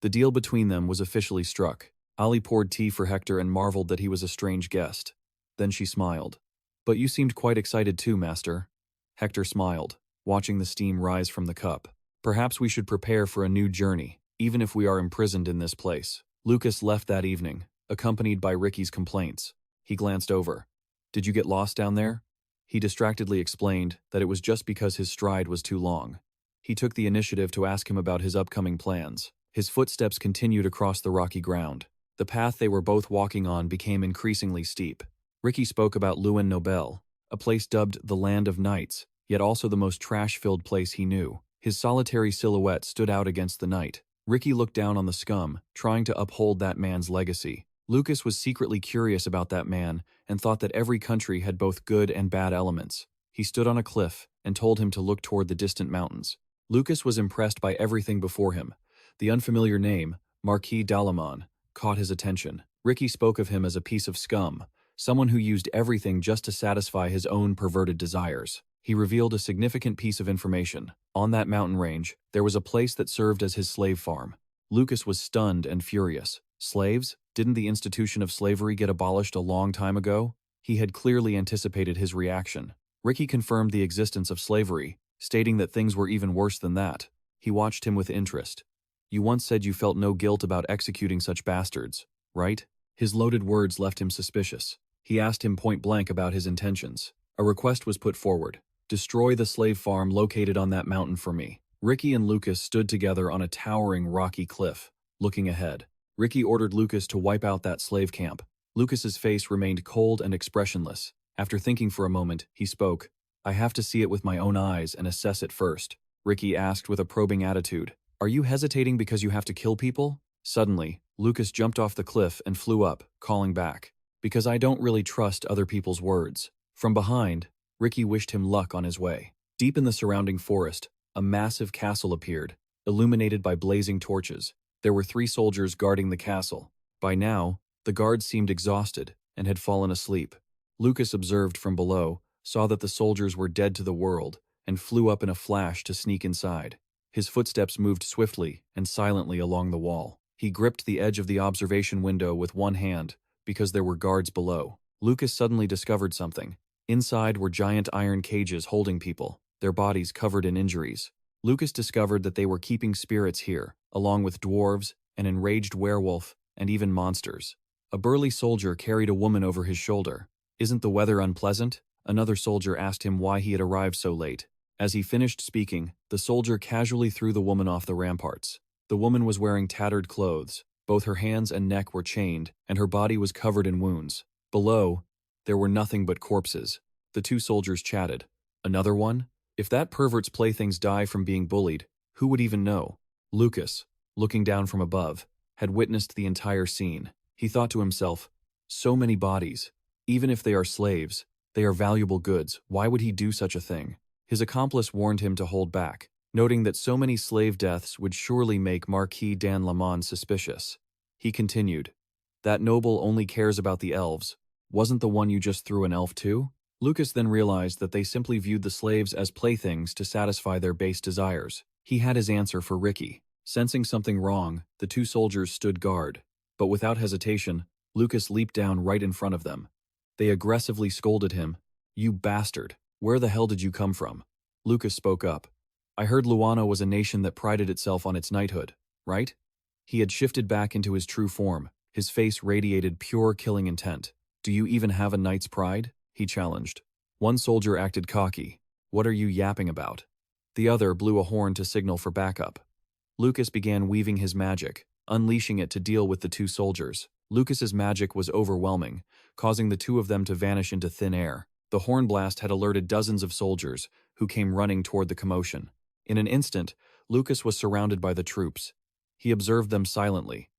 the deal between them was officially struck. Ali poured tea for Hector and marveled that he was a strange guest. Then she smiled. But you seemed quite excited too, master. Hector smiled, watching the steam rise from the cup. Perhaps we should prepare for a new journey, even if we are imprisoned in this place. Lucas left that evening, accompanied by Ricky's complaints. He glanced over. Did you get lost down there? He distractedly explained that it was just because his stride was too long. He took the initiative to ask him about his upcoming plans. His footsteps continued across the rocky ground. The path they were both walking on became increasingly steep. Ricky spoke about Luen Nobel, a place dubbed the Land of Knights, yet also the most trash-filled place he knew. His solitary silhouette stood out against the night. Ricky looked down on the scum, trying to uphold that man's legacy. Lucas was secretly curious about that man and thought that every country had both good and bad elements. He stood on a cliff and told him to look toward the distant mountains. Lucas was impressed by everything before him. The unfamiliar name, Marquis d'Alamon, caught his attention. Ricky spoke of him as a piece of scum, someone who used everything just to satisfy his own perverted desires. He revealed a significant piece of information. On that mountain range, there was a place that served as his slave farm. Lucas was stunned and furious. Slaves? Didn't the institution of slavery get abolished a long time ago? He had clearly anticipated his reaction. Ricky confirmed the existence of slavery, stating that things were even worse than that. He watched him with interest. You once said you felt no guilt about executing such bastards, right? His loaded words left him suspicious. He asked him point blank about his intentions. A request was put forward. Destroy the slave farm located on that mountain for me. Ricky and Lucas stood together on a towering rocky cliff, looking ahead. Ricky ordered Lucas to wipe out that slave camp. Lucas's face remained cold and expressionless. After thinking for a moment, he spoke. I have to see it with my own eyes and assess it first. Ricky asked with a probing attitude. Are you hesitating because you have to kill people? Suddenly, Lucas jumped off the cliff and flew up, calling back. Because I don't really trust other people's words. From behind, Ricky wished him luck on his way. Deep in the surrounding forest, a massive castle appeared, illuminated by blazing torches. There were 3 soldiers guarding the castle. By now, the guards seemed exhausted and had fallen asleep. Lucas observed from below, saw that the soldiers were dead to the world, and flew up in a flash to sneak inside. His footsteps moved swiftly and silently along the wall. He gripped the edge of the observation window with one hand, because there were guards below. Lucas suddenly discovered something. Inside were giant iron cages holding people, their bodies covered in injuries. Lucas discovered that they were keeping spirits here, along with dwarves, an enraged werewolf, and even monsters. A burly soldier carried a woman over his shoulder. Isn't the weather unpleasant? Another soldier asked him why he had arrived so late. As he finished speaking, the soldier casually threw the woman off the ramparts. The woman was wearing tattered clothes. Both her hands and neck were chained, and her body was covered in wounds. Below, there were nothing but corpses. The 2 soldiers chatted. Another one? If that pervert's playthings die from being bullied, who would even know? Lucas, looking down from above, had witnessed the entire scene. He thought to himself, so many bodies. Even if they are slaves, they are valuable goods. Why would he do such a thing? His accomplice warned him to hold back, noting that so many slave deaths would surely make Marquis Dan Lamont suspicious. He continued, that noble only cares about the elves. Wasn't the one you just threw an elf to? Lucas then realized that they simply viewed the slaves as playthings to satisfy their base desires. He had his answer for Ricky. Sensing something wrong, the 2 soldiers stood guard. But without hesitation, Lucas leaped down right in front of them. They aggressively scolded him. You bastard, where the hell did you come from? Lucas spoke up. I heard Luana was a nation that prided itself on its knighthood, right? He had shifted back into his true form. His face radiated pure killing intent. Do you even have a knight's pride? He challenged. One soldier acted cocky. What are you yapping about? The other blew a horn to signal for backup. Lucas began weaving his magic, unleashing it to deal with the 2 soldiers. Lucas's magic was overwhelming, causing the 2 of them to vanish into thin air. The horn blast had alerted dozens of soldiers, who came running toward the commotion. In an instant, Lucas was surrounded by the troops. He observed them silently.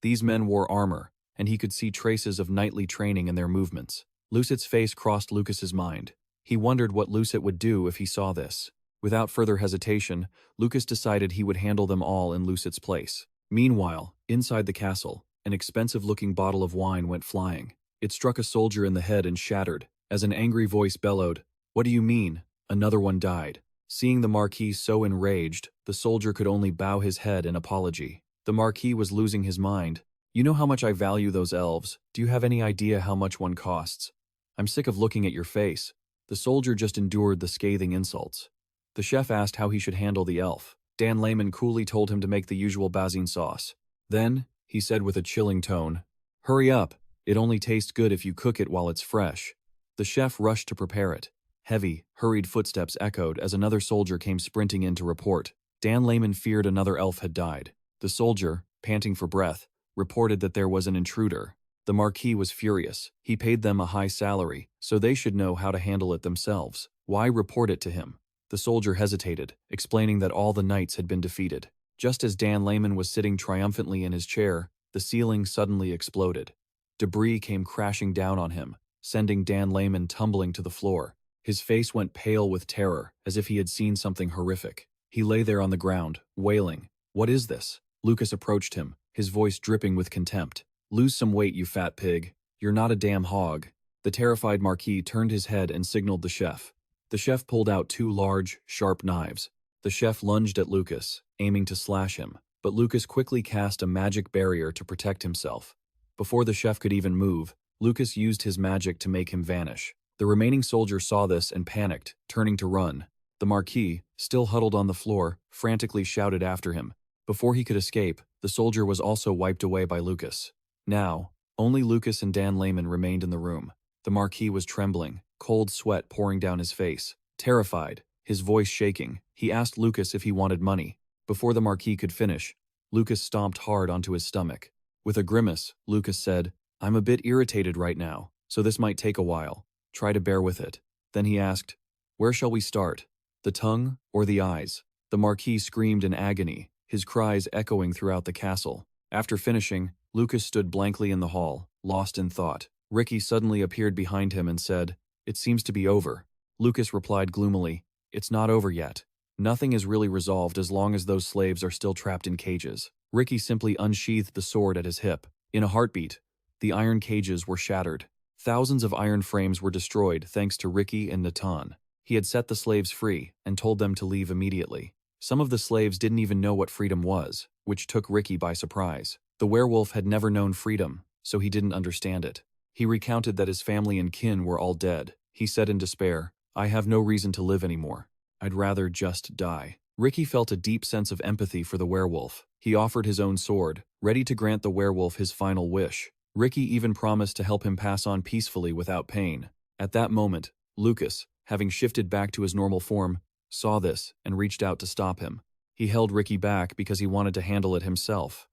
These men wore armor, and he could see traces of knightly training in their movements. Lucet's face crossed Lucas's mind. He wondered what Lucet would do if he saw this. Without further hesitation, Lucas decided he would handle them all in Lucet's place. Meanwhile, inside the castle, an expensive-looking bottle of wine went flying. It struck a soldier in the head and shattered, as an angry voice bellowed, "What do you mean? Another one died." Seeing the Marquis so enraged, the soldier could only bow his head in apology. The Marquis was losing his mind. You know how much I value those elves. Do you have any idea how much one costs? I'm sick of looking at your face. The soldier just endured the scathing insults. The chef asked how he should handle the elf. Dan Lehman coolly told him to make the usual bazin sauce. Then, he said with a chilling tone, "Hurry up. It only tastes good if you cook it while it's fresh." The chef rushed to prepare it. Heavy, hurried footsteps echoed as another soldier came sprinting in to report. Dan Lehman feared another elf had died. The soldier, panting for breath, reported that there was an intruder. The Marquis was furious. He paid them a high salary, so they should know how to handle it themselves. Why report it to him? The soldier hesitated, explaining that all the knights had been defeated. Just as Dan Lehman was sitting triumphantly in his chair, the ceiling suddenly exploded. Debris came crashing down on him, sending Dan Lehman tumbling to the floor. His face went pale with terror, as if he had seen something horrific. He lay there on the ground, wailing. "What is this?" Lucas approached him, his voice dripping with contempt. "Lose some weight, you fat pig. You're not a damn hog." The terrified Marquis turned his head and signaled the chef. The chef pulled out two large, sharp knives. The chef lunged at Lucas, aiming to slash him, but Lucas quickly cast a magic barrier to protect himself. Before the chef could even move, Lucas used his magic to make him vanish. The remaining soldier saw this and panicked, turning to run. The Marquis, still huddled on the floor, frantically shouted after him. Before he could escape, the soldier was also wiped away by Lucas. Now, only Lucas and Dan Lehman remained in the room. The Marquis was trembling, cold sweat pouring down his face. Terrified, his voice shaking, he asked Lucas if he wanted money. Before the Marquis could finish, Lucas stomped hard onto his stomach. With a grimace, Lucas said, "I'm a bit irritated right now, so this might take a while. Try to bear with it." Then he asked, "Where shall we start? The tongue or the eyes?" The Marquis screamed in agony, his cries echoing throughout the castle. After finishing, Lucas stood blankly in the hall, lost in thought. Ricky suddenly appeared behind him and said, "It seems to be over." Lucas replied gloomily, "It's not over yet. Nothing is really resolved as long as those slaves are still trapped in cages." Ricky simply unsheathed the sword at his hip. In a heartbeat, the iron cages were shattered. Thousands of iron frames were destroyed thanks to Ricky and Natan. He had set the slaves free and told them to leave immediately. Some of the slaves didn't even know what freedom was, which took Ricky by surprise. The werewolf had never known freedom, so he didn't understand it. He recounted that his family and kin were all dead. He said in despair, "I have no reason to live anymore. I'd rather just die." Ricky felt a deep sense of empathy for the werewolf. He offered his own sword, ready to grant the werewolf his final wish. Ricky even promised to help him pass on peacefully without pain. At that moment, Lucas, having shifted back to his normal form, saw this and reached out to stop him. He held Ricky back because he wanted to handle it himself.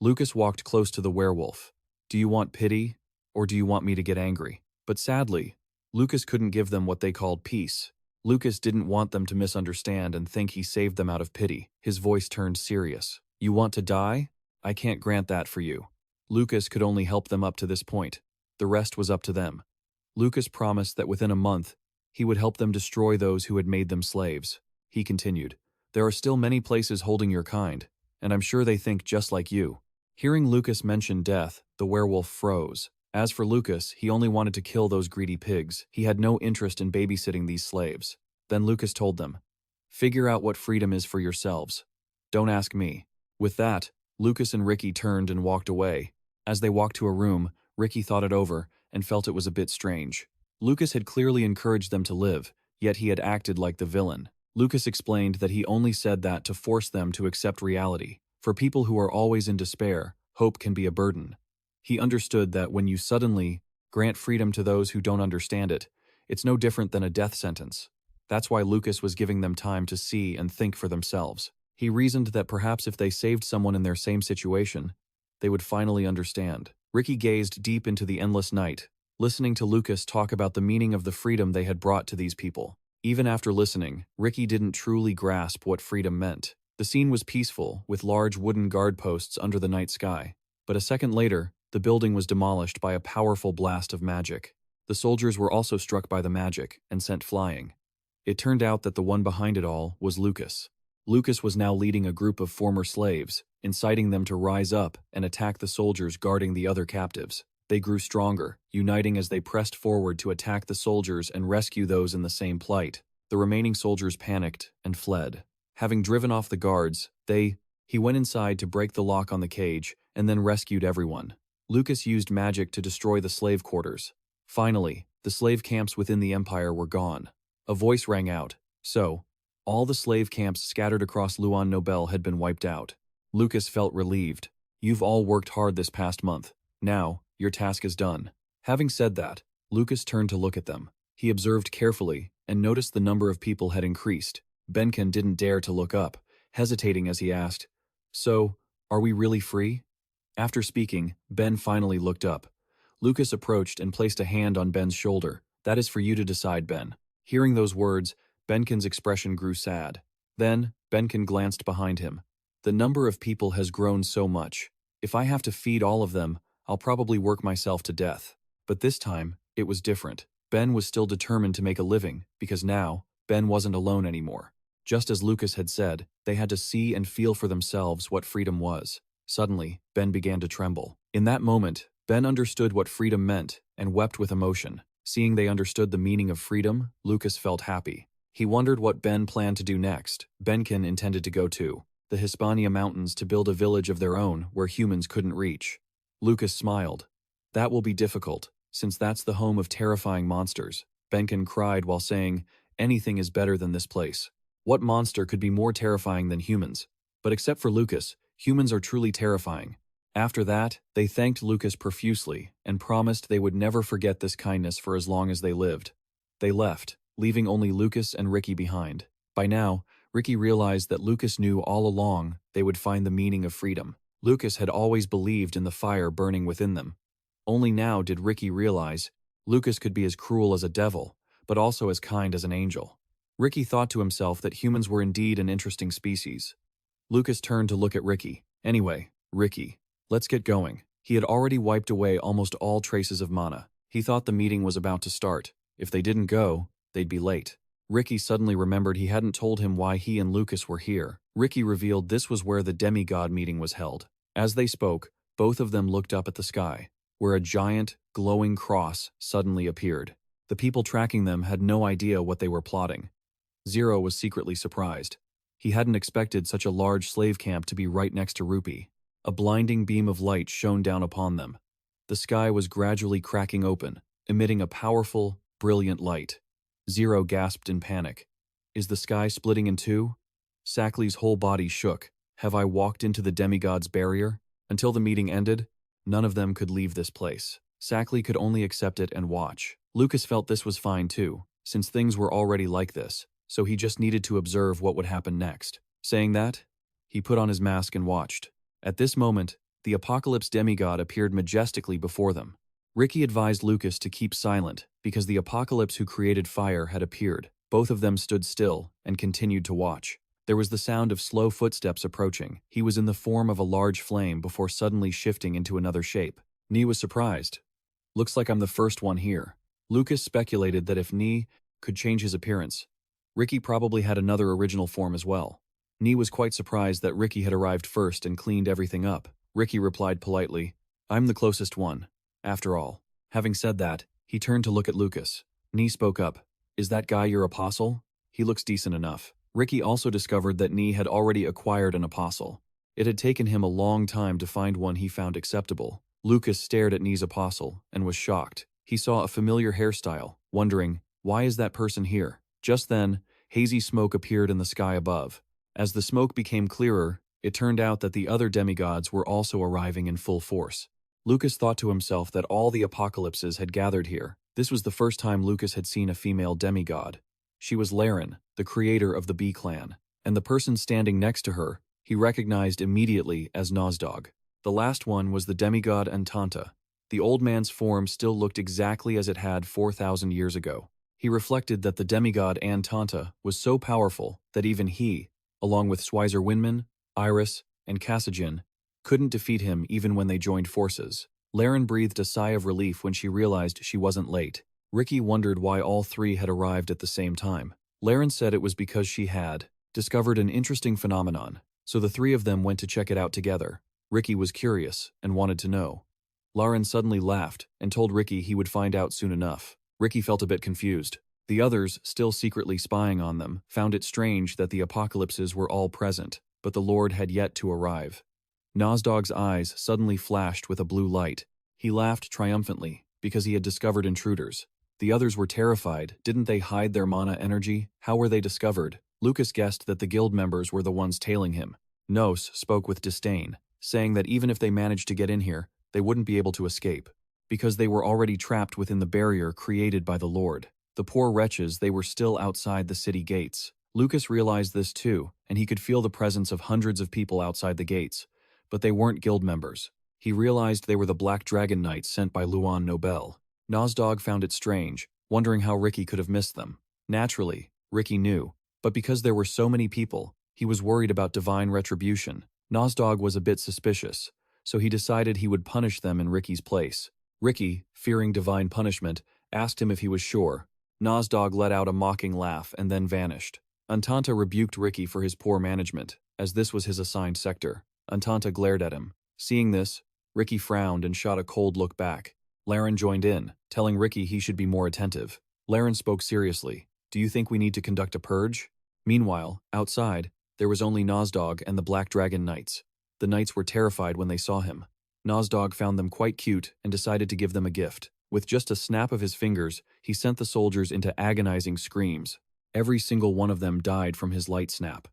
Lucas walked close to the werewolf. "Do you want pity, or do you want me to get angry?" But sadly, Lucas couldn't give them what they called peace. Lucas didn't want them to misunderstand and think he saved them out of pity. His voice turned serious. "You want to die? I can't grant that for you." Lucas could only help them up to this point. The rest was up to them. Lucas promised that within a month, he would help them destroy those who had made them slaves. He continued, "There are still many places holding your kind, and I'm sure they think just like you." Hearing Lucas mention death, the werewolf froze. As for Lucas, he only wanted to kill those greedy pigs. He had no interest in babysitting these slaves. Then Lucas told them, "Figure out what freedom is for yourselves. Don't ask me." With that, Lucas and Ricky turned and walked away. As they walked to a room, Ricky thought it over and felt it was a bit strange. Lucas had clearly encouraged them to live, yet he had acted like the villain. Lucas explained that he only said that to force them to accept reality. For people who are always in despair, hope can be a burden. He understood that when you suddenly grant freedom to those who don't understand it, it's no different than a death sentence. That's why Lucas was giving them time to see and think for themselves. He reasoned that perhaps if they saved someone in their same situation, they would finally understand. Ricky gazed deep into the endless night, listening to Lucas talk about the meaning of the freedom they had brought to these people. Even after listening, Ricky didn't truly grasp what freedom meant. The scene was peaceful, with large wooden guard posts under the night sky. But a second later, the building was demolished by a powerful blast of magic. The soldiers were also struck by the magic and sent flying. It turned out that the one behind it all was Lucas. Lucas was now leading a group of former slaves, inciting them to rise up and attack the soldiers guarding the other captives. They grew stronger, uniting as they pressed forward to attack the soldiers and rescue those in the same plight. The remaining soldiers panicked and fled. Having driven off the guards, he went inside to break the lock on the cage and then rescued everyone. Lucas used magic to destroy the slave quarters. Finally, the slave camps within the empire were gone. A voice rang out. So, all the slave camps scattered across Luan Nobel had been wiped out. Lucas felt relieved. "You've all worked hard this past month. Now, your task is done." Having said that, Lucas turned to look at them. He observed carefully and noticed the number of people had increased. Benken didn't dare to look up, hesitating as he asked, "So, are we really free?" After speaking, Ben finally looked up. Lucas approached and placed a hand on Ben's shoulder. "That is for you to decide, Ben." Hearing those words, Benken's expression grew sad. Then, Benken glanced behind him. "The number of people has grown so much. If I have to feed all of them, I'll probably work myself to death." But this time, it was different. Ben was still determined to make a living, because now, Ben wasn't alone anymore. Just as Lucas had said, they had to see and feel for themselves what freedom was. Suddenly, Ben began to tremble. In that moment, Ben understood what freedom meant and wept with emotion. Seeing they understood the meaning of freedom, Lucas felt happy. He wondered what Ben planned to do next. Benkin intended to go to the Hispania Mountains to build a village of their own where humans couldn't reach. Lucas smiled. That will be difficult, since that's the home of terrifying monsters. Benkin cried while saying, anything is better than this place. What monster could be more terrifying than humans? But except for Lucas, humans are truly terrifying. After that, they thanked Lucas profusely and promised they would never forget this kindness for as long as they lived. They left, leaving only Lucas and Ricky behind. By now, Ricky realized that Lucas knew all along they would find the meaning of freedom. Lucas had always believed in the fire burning within them. Only now did Ricky realize Lucas could be as cruel as a devil, but also as kind as an angel. Ricky thought to himself that humans were indeed an interesting species. Lucas turned to look at Ricky. Anyway, Ricky, let's get going. He had already wiped away almost all traces of mana. He thought the meeting was about to start. If they didn't go, they'd be late. Ricky suddenly remembered he hadn't told him why he and Lucas were here. Ricky revealed this was where the Demigod meeting was held. As they spoke, both of them looked up at the sky, where a giant, glowing cross suddenly appeared. The people tracking them had no idea what they were plotting. Zero was secretly surprised. He hadn't expected such a large slave camp to be right next to Rupee. A blinding beam of light shone down upon them. The sky was gradually cracking open, emitting a powerful, brilliant light. Zero gasped in panic. Is the sky splitting in two? Sackley's whole body shook. Have I walked into the Demigod's barrier? Until the meeting ended, none of them could leave this place. Sackley could only accept it and watch. Lucas felt this was fine too, since things were already like this, so he just needed to observe what would happen next. Saying that, he put on his mask and watched. At this moment, the Apocalypse Demigod appeared majestically before them. Ricky advised Lucas to keep silent because the Apocalypse who created fire had appeared. Both of them stood still and continued to watch. There was the sound of slow footsteps approaching. He was in the form of a large flame before suddenly shifting into another shape. Nee was surprised. Looks like I'm the first one here. Lucas speculated that if Nee could change his appearance, Ricky probably had another original form as well. Nee was quite surprised that Ricky had arrived first and cleaned everything up. Ricky replied politely, I'm the closest one, after all. Having said that, he turned to look at Lucas. Nee spoke up. Is that guy your apostle? He looks decent enough. Ricky also discovered that Nee had already acquired an apostle. It had taken him a long time to find one he found acceptable. Lucas stared at Nee's apostle and was shocked. He saw a familiar hairstyle, wondering, why is that person here? Just then, hazy smoke appeared in the sky above. As the smoke became clearer, it turned out that the other demigods were also arriving in full force. Lucas thought to himself that all the apocalypses had gathered here. This was the first time Lucas had seen a female demigod. She was Laren, the creator of the Bee clan, and the person standing next to her, he recognized immediately as Nozdog. The last one was the demigod Antanta. The old man's form still looked exactly as it had 4,000 years ago. He reflected that the demigod Antanta was so powerful that even he, along with Schweizer Winman, Iris, and Cassagin, couldn't defeat him even when they joined forces. Laren breathed a sigh of relief when she realized she wasn't late. Ricky wondered why all three had arrived at the same time. Laren said it was because she had discovered an interesting phenomenon, so the three of them went to check it out together. Ricky was curious and wanted to know. Laren suddenly laughed and told Ricky he would find out soon enough. Ricky felt a bit confused. The others, still secretly spying on them, found it strange that the apocalypses were all present, but the Lord had yet to arrive. Nozdog's eyes suddenly flashed with a blue light. He laughed triumphantly because he had discovered intruders. The others were terrified. Didn't they hide their mana energy? How were they discovered? Lucas guessed that the guild members were the ones tailing him. Nos spoke with disdain, saying that even if they managed to get in here, they wouldn't be able to escape, because they were already trapped within the barrier created by the Lord. The poor wretches, they were still outside the city gates. Lucas realized this too, and he could feel the presence of hundreds of people outside the gates, but they weren't guild members. He realized they were the Black Dragon Knights sent by Luan Nobel. Nozdog found it strange, wondering how Ricky could have missed them. Naturally, Ricky knew, but because there were so many people, he was worried about divine retribution. Nozdog was a bit suspicious, so he decided he would punish them in Ricky's place. Ricky, fearing divine punishment, asked him if he was sure. Nozdog let out a mocking laugh and then vanished. Antanta rebuked Ricky for his poor management, as this was his assigned sector. Antanta glared at him. Seeing this, Ricky frowned and shot a cold look back. Laren joined in, telling Ricky he should be more attentive. Laren spoke seriously. Do you think we need to conduct a purge? Meanwhile, outside, there was only Nozdog and the Black Dragon Knights. The knights were terrified when they saw him. Nozdog found them quite cute and decided to give them a gift. With just a snap of his fingers, he sent the soldiers into agonizing screams. Every single one of them died from his light snap.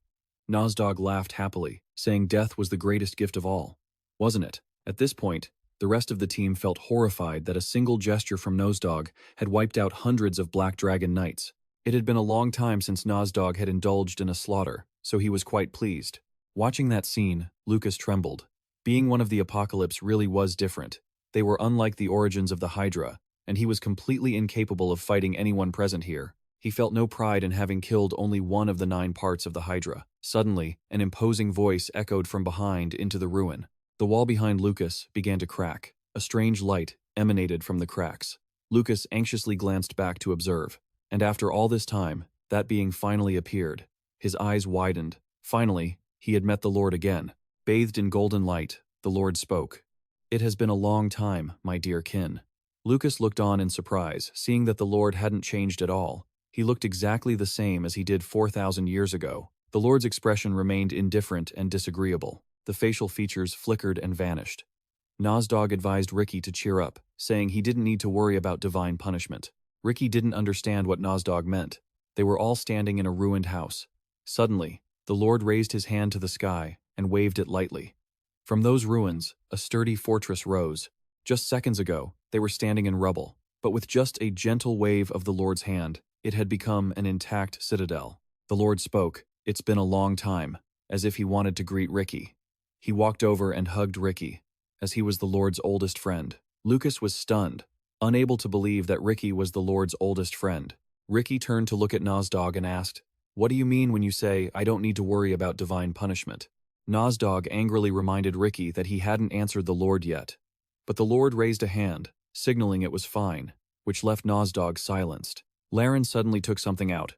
Nozdog laughed happily, saying death was the greatest gift of all. Wasn't it? At this point, the rest of the team felt horrified that a single gesture from Nozdog had wiped out hundreds of Black Dragon Knights. It had been a long time since Nozdog had indulged in a slaughter, so he was quite pleased. Watching that scene, Lucas trembled. Being one of the Apocalypse really was different. They were unlike the origins of the Hydra, and he was completely incapable of fighting anyone present here. He felt no pride in having killed only one of the 9 parts of the Hydra. Suddenly, an imposing voice echoed from behind into the ruin. The wall behind Lucas began to crack. A strange light emanated from the cracks. Lucas anxiously glanced back to observe. And after all this time, that being finally appeared. His eyes widened. Finally, he had met the Lord again. Bathed in golden light, the Lord spoke. It has been a long time, my dear kin. Lucas looked on in surprise, seeing that the Lord hadn't changed at all. He looked exactly the same as he did 4,000 years ago. The Lord's expression remained indifferent and disagreeable. The facial features flickered and vanished. Nozdog advised Ricky to cheer up, saying he didn't need to worry about divine punishment. Ricky didn't understand what Nozdog meant. They were all standing in a ruined house. Suddenly, the Lord raised his hand to the sky and waved it lightly. From those ruins, a sturdy fortress rose. Just seconds ago, they were standing in rubble, but with just a gentle wave of the Lord's hand, it had become an intact citadel. The Lord spoke. It's been a long time, as if he wanted to greet Ricky. He walked over and hugged Ricky, as he was the Lord's oldest friend. Lucas was stunned, unable to believe that Ricky was the Lord's oldest friend. Ricky turned to look at Nozdog and asked, "What do you mean when you say, I don't need to worry about divine punishment?" Nozdog angrily reminded Ricky that he hadn't answered the Lord yet. But the Lord raised a hand, signaling it was fine, which left Nozdog silenced. Laren suddenly took something out.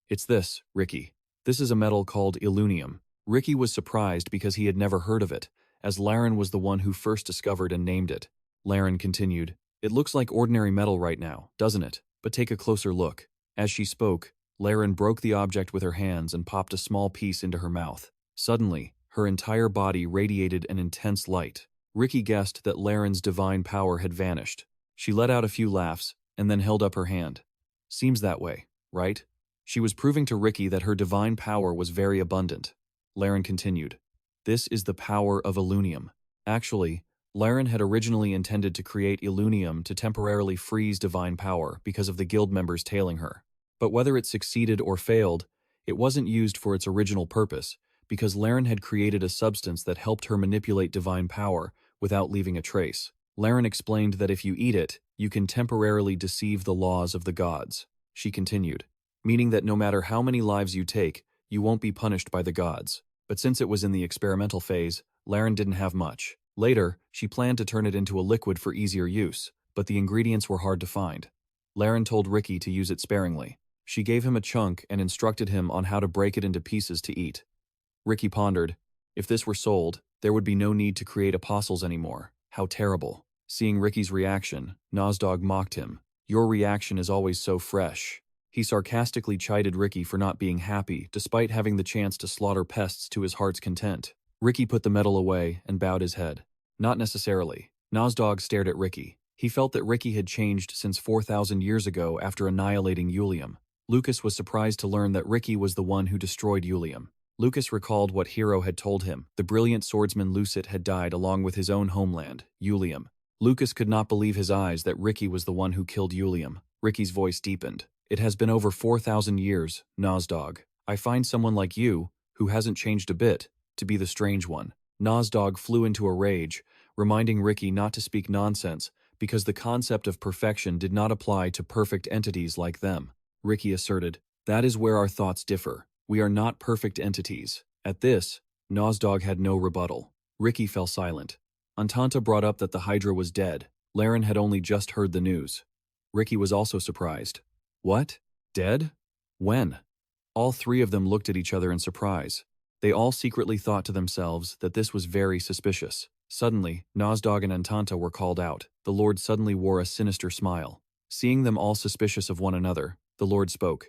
"It's this, Ricky. This is a metal called Illunium." Ricky was surprised because he had never heard of it, as Laren was the one who first discovered and named it. Laren continued, "It looks like ordinary metal right now, doesn't it? But take a closer look." As she spoke, Laren broke the object with her hands and popped a small piece into her mouth. Suddenly, her entire body radiated an intense light. Ricky guessed that Laren's divine power had vanished. She let out a few laughs and then held up her hand. "Seems that way, right?" She was proving to Ricky that her divine power was very abundant. Laren continued, "This is the power of Illunium." Actually, Laren had originally intended to create Illunium to temporarily freeze divine power because of the guild members tailing her. But whether it succeeded or failed, it wasn't used for its original purpose, because Laren had created a substance that helped her manipulate divine power without leaving a trace. Laren explained that if you eat it, you can temporarily deceive the laws of the gods. She continued, meaning that no matter how many lives you take, you won't be punished by the gods. But since it was in the experimental phase, Laren didn't have much. Later, she planned to turn it into a liquid for easier use, but the ingredients were hard to find. Laren told Ricky to use it sparingly. She gave him a chunk and instructed him on how to break it into pieces to eat. Ricky pondered, if this were sold, there would be no need to create apostles anymore. How terrible. Seeing Ricky's reaction, Nozdog mocked him. "Your reaction is always so fresh." He sarcastically chided Ricky for not being happy, despite having the chance to slaughter pests to his heart's content. Ricky put the metal away and bowed his head. Not necessarily. Nozdog stared at Ricky. He felt that Ricky had changed since 4,000 years ago after annihilating Ulium. Lucas was surprised to learn that Ricky was the one who destroyed Ulium. Lucas recalled what Hero had told him. The brilliant swordsman Lucet had died along with his own homeland, Ulium. Lucas could not believe his eyes that Ricky was the one who killed Ulium. Ricky's voice deepened. "It has been over 4,000 years, Nozdog. I find someone like you, who hasn't changed a bit, to be the strange one." Nozdog flew into a rage, reminding Ricky not to speak nonsense, because the concept of perfection did not apply to perfect entities like them. Ricky asserted, "That is where our thoughts differ. We are not perfect entities." At this, Nozdog had no rebuttal. Ricky fell silent. Antanta brought up that the Hydra was dead. Laren had only just heard the news. Ricky was also surprised. "What? Dead? When?" All three of them looked at each other in surprise. They all secretly thought to themselves that this was very suspicious. Suddenly, Nozdog and Antanta were called out. The Lord suddenly wore a sinister smile. Seeing them all suspicious of one another, the Lord spoke.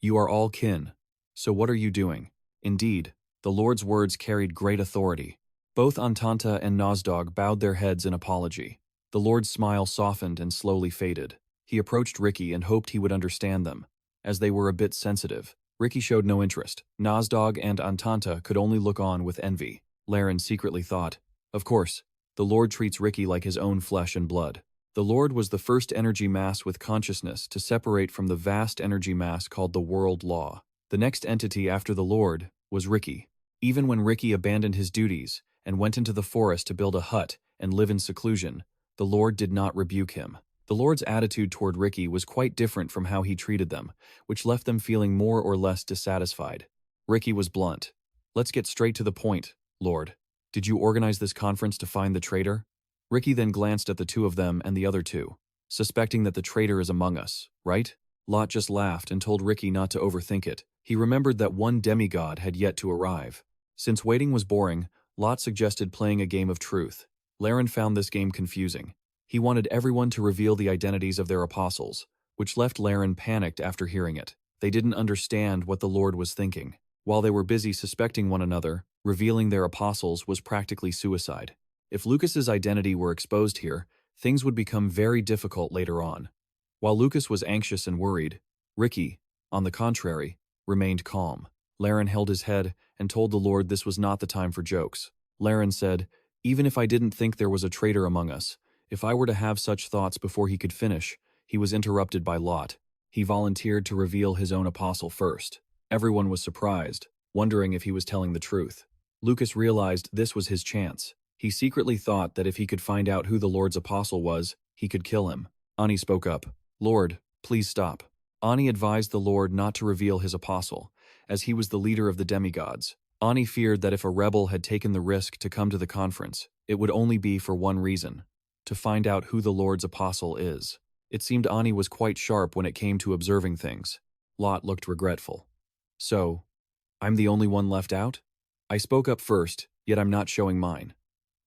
You are all kin. So what are you doing? Indeed, the Lord's words carried great authority. Both Antanta and Nozdog bowed their heads in apology. The Lord's smile softened and slowly faded. He approached Ricky and hoped he would understand them. As they were a bit sensitive, Ricky showed no interest. Nozdog and Antanta could only look on with envy. Laren secretly thought, of course, the Lord treats Ricky like his own flesh and blood. The Lord was the first energy mass with consciousness to separate from the vast energy mass called the World Law. The next entity after the Lord was Ricky. Even when Ricky abandoned his duties and went into the forest to build a hut and live in seclusion, the Lord did not rebuke him. The Lord's attitude toward Ricky was quite different from how he treated them, which left them feeling more or less dissatisfied. Ricky was blunt. Let's get straight to the point, Lord. Did you organize this conference to find the traitor? Ricky then glanced at the two of them and the other two, suspecting that the traitor is among us, right? Lot just laughed and told Ricky not to overthink it. He remembered that one demigod had yet to arrive. Since waiting was boring, Lot suggested playing a game of truth. Laren found this game confusing. He wanted everyone to reveal the identities of their apostles, which left Laren panicked after hearing it. They didn't understand what the Lord was thinking. While they were busy suspecting one another, revealing their apostles was practically suicide. If Lucas's identity were exposed here, things would become very difficult later on. While Lucas was anxious and worried, Ricky, on the contrary, remained calm. Laren held his head and told the Lord this was not the time for jokes. Laren said, even if I didn't think there was a traitor among us, if I were to have such thoughts before he could finish, he was interrupted by Lot. He volunteered to reveal his own apostle first. Everyone was surprised, wondering if he was telling the truth. Lucas realized this was his chance. He secretly thought that if he could find out who the Lord's apostle was, he could kill him. Ani spoke up. Lord, please stop. Ani advised the Lord not to reveal his apostle, as he was the leader of the demigods. Ani feared that if a rebel had taken the risk to come to the conference, it would only be for one reason: to find out who the Lord's apostle is. It seemed Ani was quite sharp when it came to observing things. Lot looked regretful. So, I'm the only one left out? I spoke up first, yet I'm not showing mine.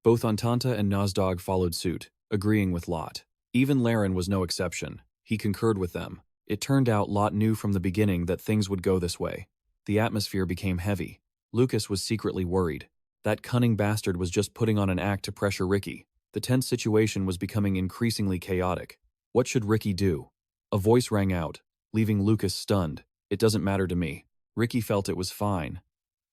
Both Antanta and Nozdog followed suit, agreeing with Lot. Even Laren was no exception. He concurred with them. It turned out Lot knew from the beginning that things would go this way. The atmosphere became heavy. Lucas was secretly worried. That cunning bastard was just putting on an act to pressure Ricky. The tense situation was becoming increasingly chaotic. What should Ricky do? A voice rang out, leaving Lucas stunned. It doesn't matter to me. Ricky felt it was fine.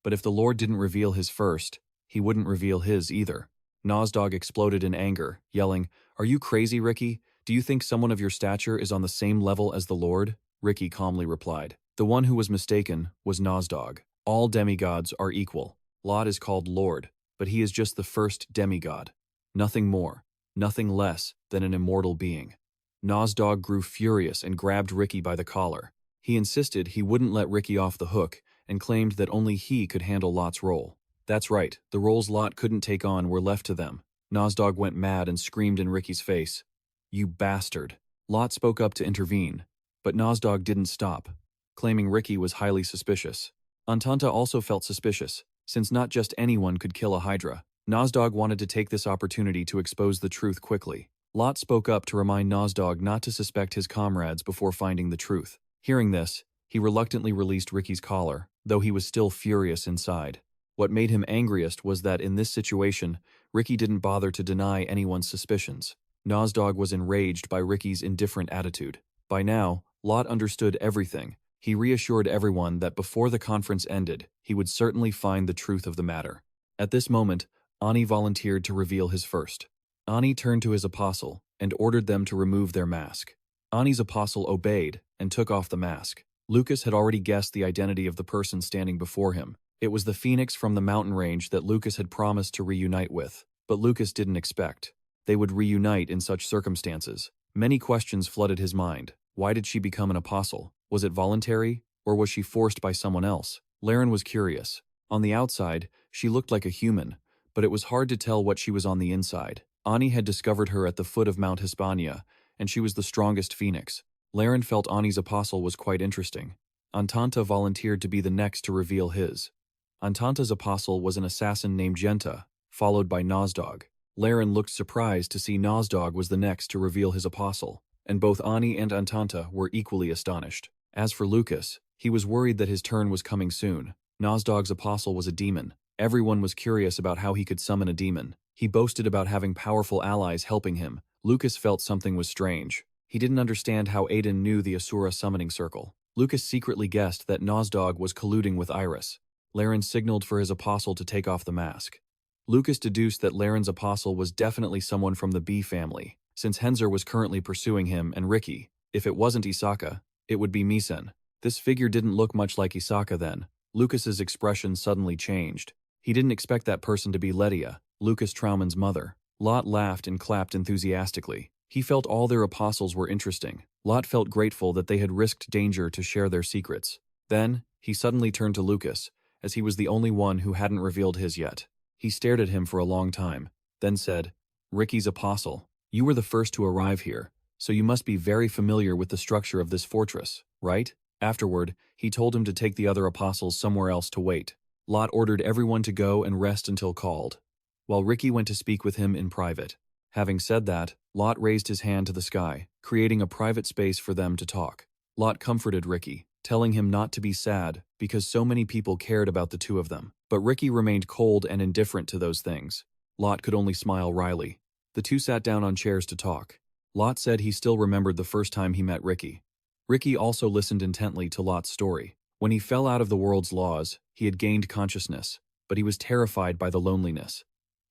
But if the Lord didn't reveal his first, he wouldn't reveal his either. Nozdog exploded in anger, yelling, Are you crazy, Ricky? Do you think someone of your stature is on the same level as the Lord? Ricky calmly replied. The one who was mistaken was Nozdog. All demigods are equal. Lot is called Lord, but he is just the first demigod. Nothing more, nothing less than an immortal being. Nozdog grew furious and grabbed Ricky by the collar. He insisted he wouldn't let Ricky off the hook and claimed that only he could handle Lot's role. That's right, the roles Lot couldn't take on were left to them. Nozdog went mad and screamed in Ricky's face. You bastard. Lot spoke up to intervene, but Nozdog didn't stop, claiming Ricky was highly suspicious. Antanta also felt suspicious, since not just anyone could kill a Hydra. Nozdog wanted to take this opportunity to expose the truth quickly. Lot spoke up to remind Nozdog not to suspect his comrades before finding the truth. Hearing this, he reluctantly released Ricky's collar, though he was still furious inside. What made him angriest was that in this situation, Ricky didn't bother to deny anyone's suspicions. Nozdog was enraged by Ricky's indifferent attitude. By now, Lot understood everything. He reassured everyone that before the conference ended, he would certainly find the truth of the matter. At this moment, Ani volunteered to reveal his first. Ani turned to his apostle and ordered them to remove their mask. Ani's apostle obeyed and took off the mask. Lucas had already guessed the identity of the person standing before him. It was the phoenix from the mountain range that Lucas had promised to reunite with, but Lucas didn't expect they would reunite in such circumstances. Many questions flooded his mind. Why did she become an apostle? Was it voluntary, or was she forced by someone else? Laren was curious. On the outside, she looked like a human, but it was hard to tell what she was on the inside. Ani had discovered her at the foot of Mount Hispania, and she was the strongest phoenix. Laren felt Ani's apostle was quite interesting. Antanta volunteered to be the next to reveal his. Antanta's apostle was an assassin named Genta, followed by Nozdog. Laren looked surprised to see Nozdog was the next to reveal his apostle, and both Ani and Antanta were equally astonished. As for Lucas, he was worried that his turn was coming soon. Nozdog's apostle was a demon. Everyone was curious about how he could summon a demon. He boasted about having powerful allies helping him. Lucas felt something was strange. He didn't understand how Aiden knew the Asura summoning circle. Lucas secretly guessed that Nozdog was colluding with Iris. Laren signaled for his apostle to take off the mask. Lucas deduced that Laren's apostle was definitely someone from the B family, since Henzer was currently pursuing him and Ricky. If it wasn't Isaka, it would be Misen. This figure didn't look much like Isaka then. Lucas's expression suddenly changed. He didn't expect that person to be Ledia, Lucas Traumann's mother. Lot laughed and clapped enthusiastically. He felt all their apostles were interesting. Lot felt grateful that they had risked danger to share their secrets. Then, he suddenly turned to Lucas, as he was the only one who hadn't revealed his yet. He stared at him for a long time, then said, "Ricky's apostle, you were the first to arrive here, so you must be very familiar with the structure of this fortress, right?" Afterward, he told him to take the other apostles somewhere else to wait. Lot ordered everyone to go and rest until called, while Ricky went to speak with him in private. Having said that, Lot raised his hand to the sky, creating a private space for them to talk. Lot comforted Ricky, telling him not to be sad because so many people cared about the two of them. But Ricky remained cold and indifferent to those things. Lot could only smile wryly. The two sat down on chairs to talk. Lot said he still remembered the first time he met Ricky. Ricky also listened intently to Lot's story. When he fell out of the world's laws, he had gained consciousness, but he was terrified by the loneliness.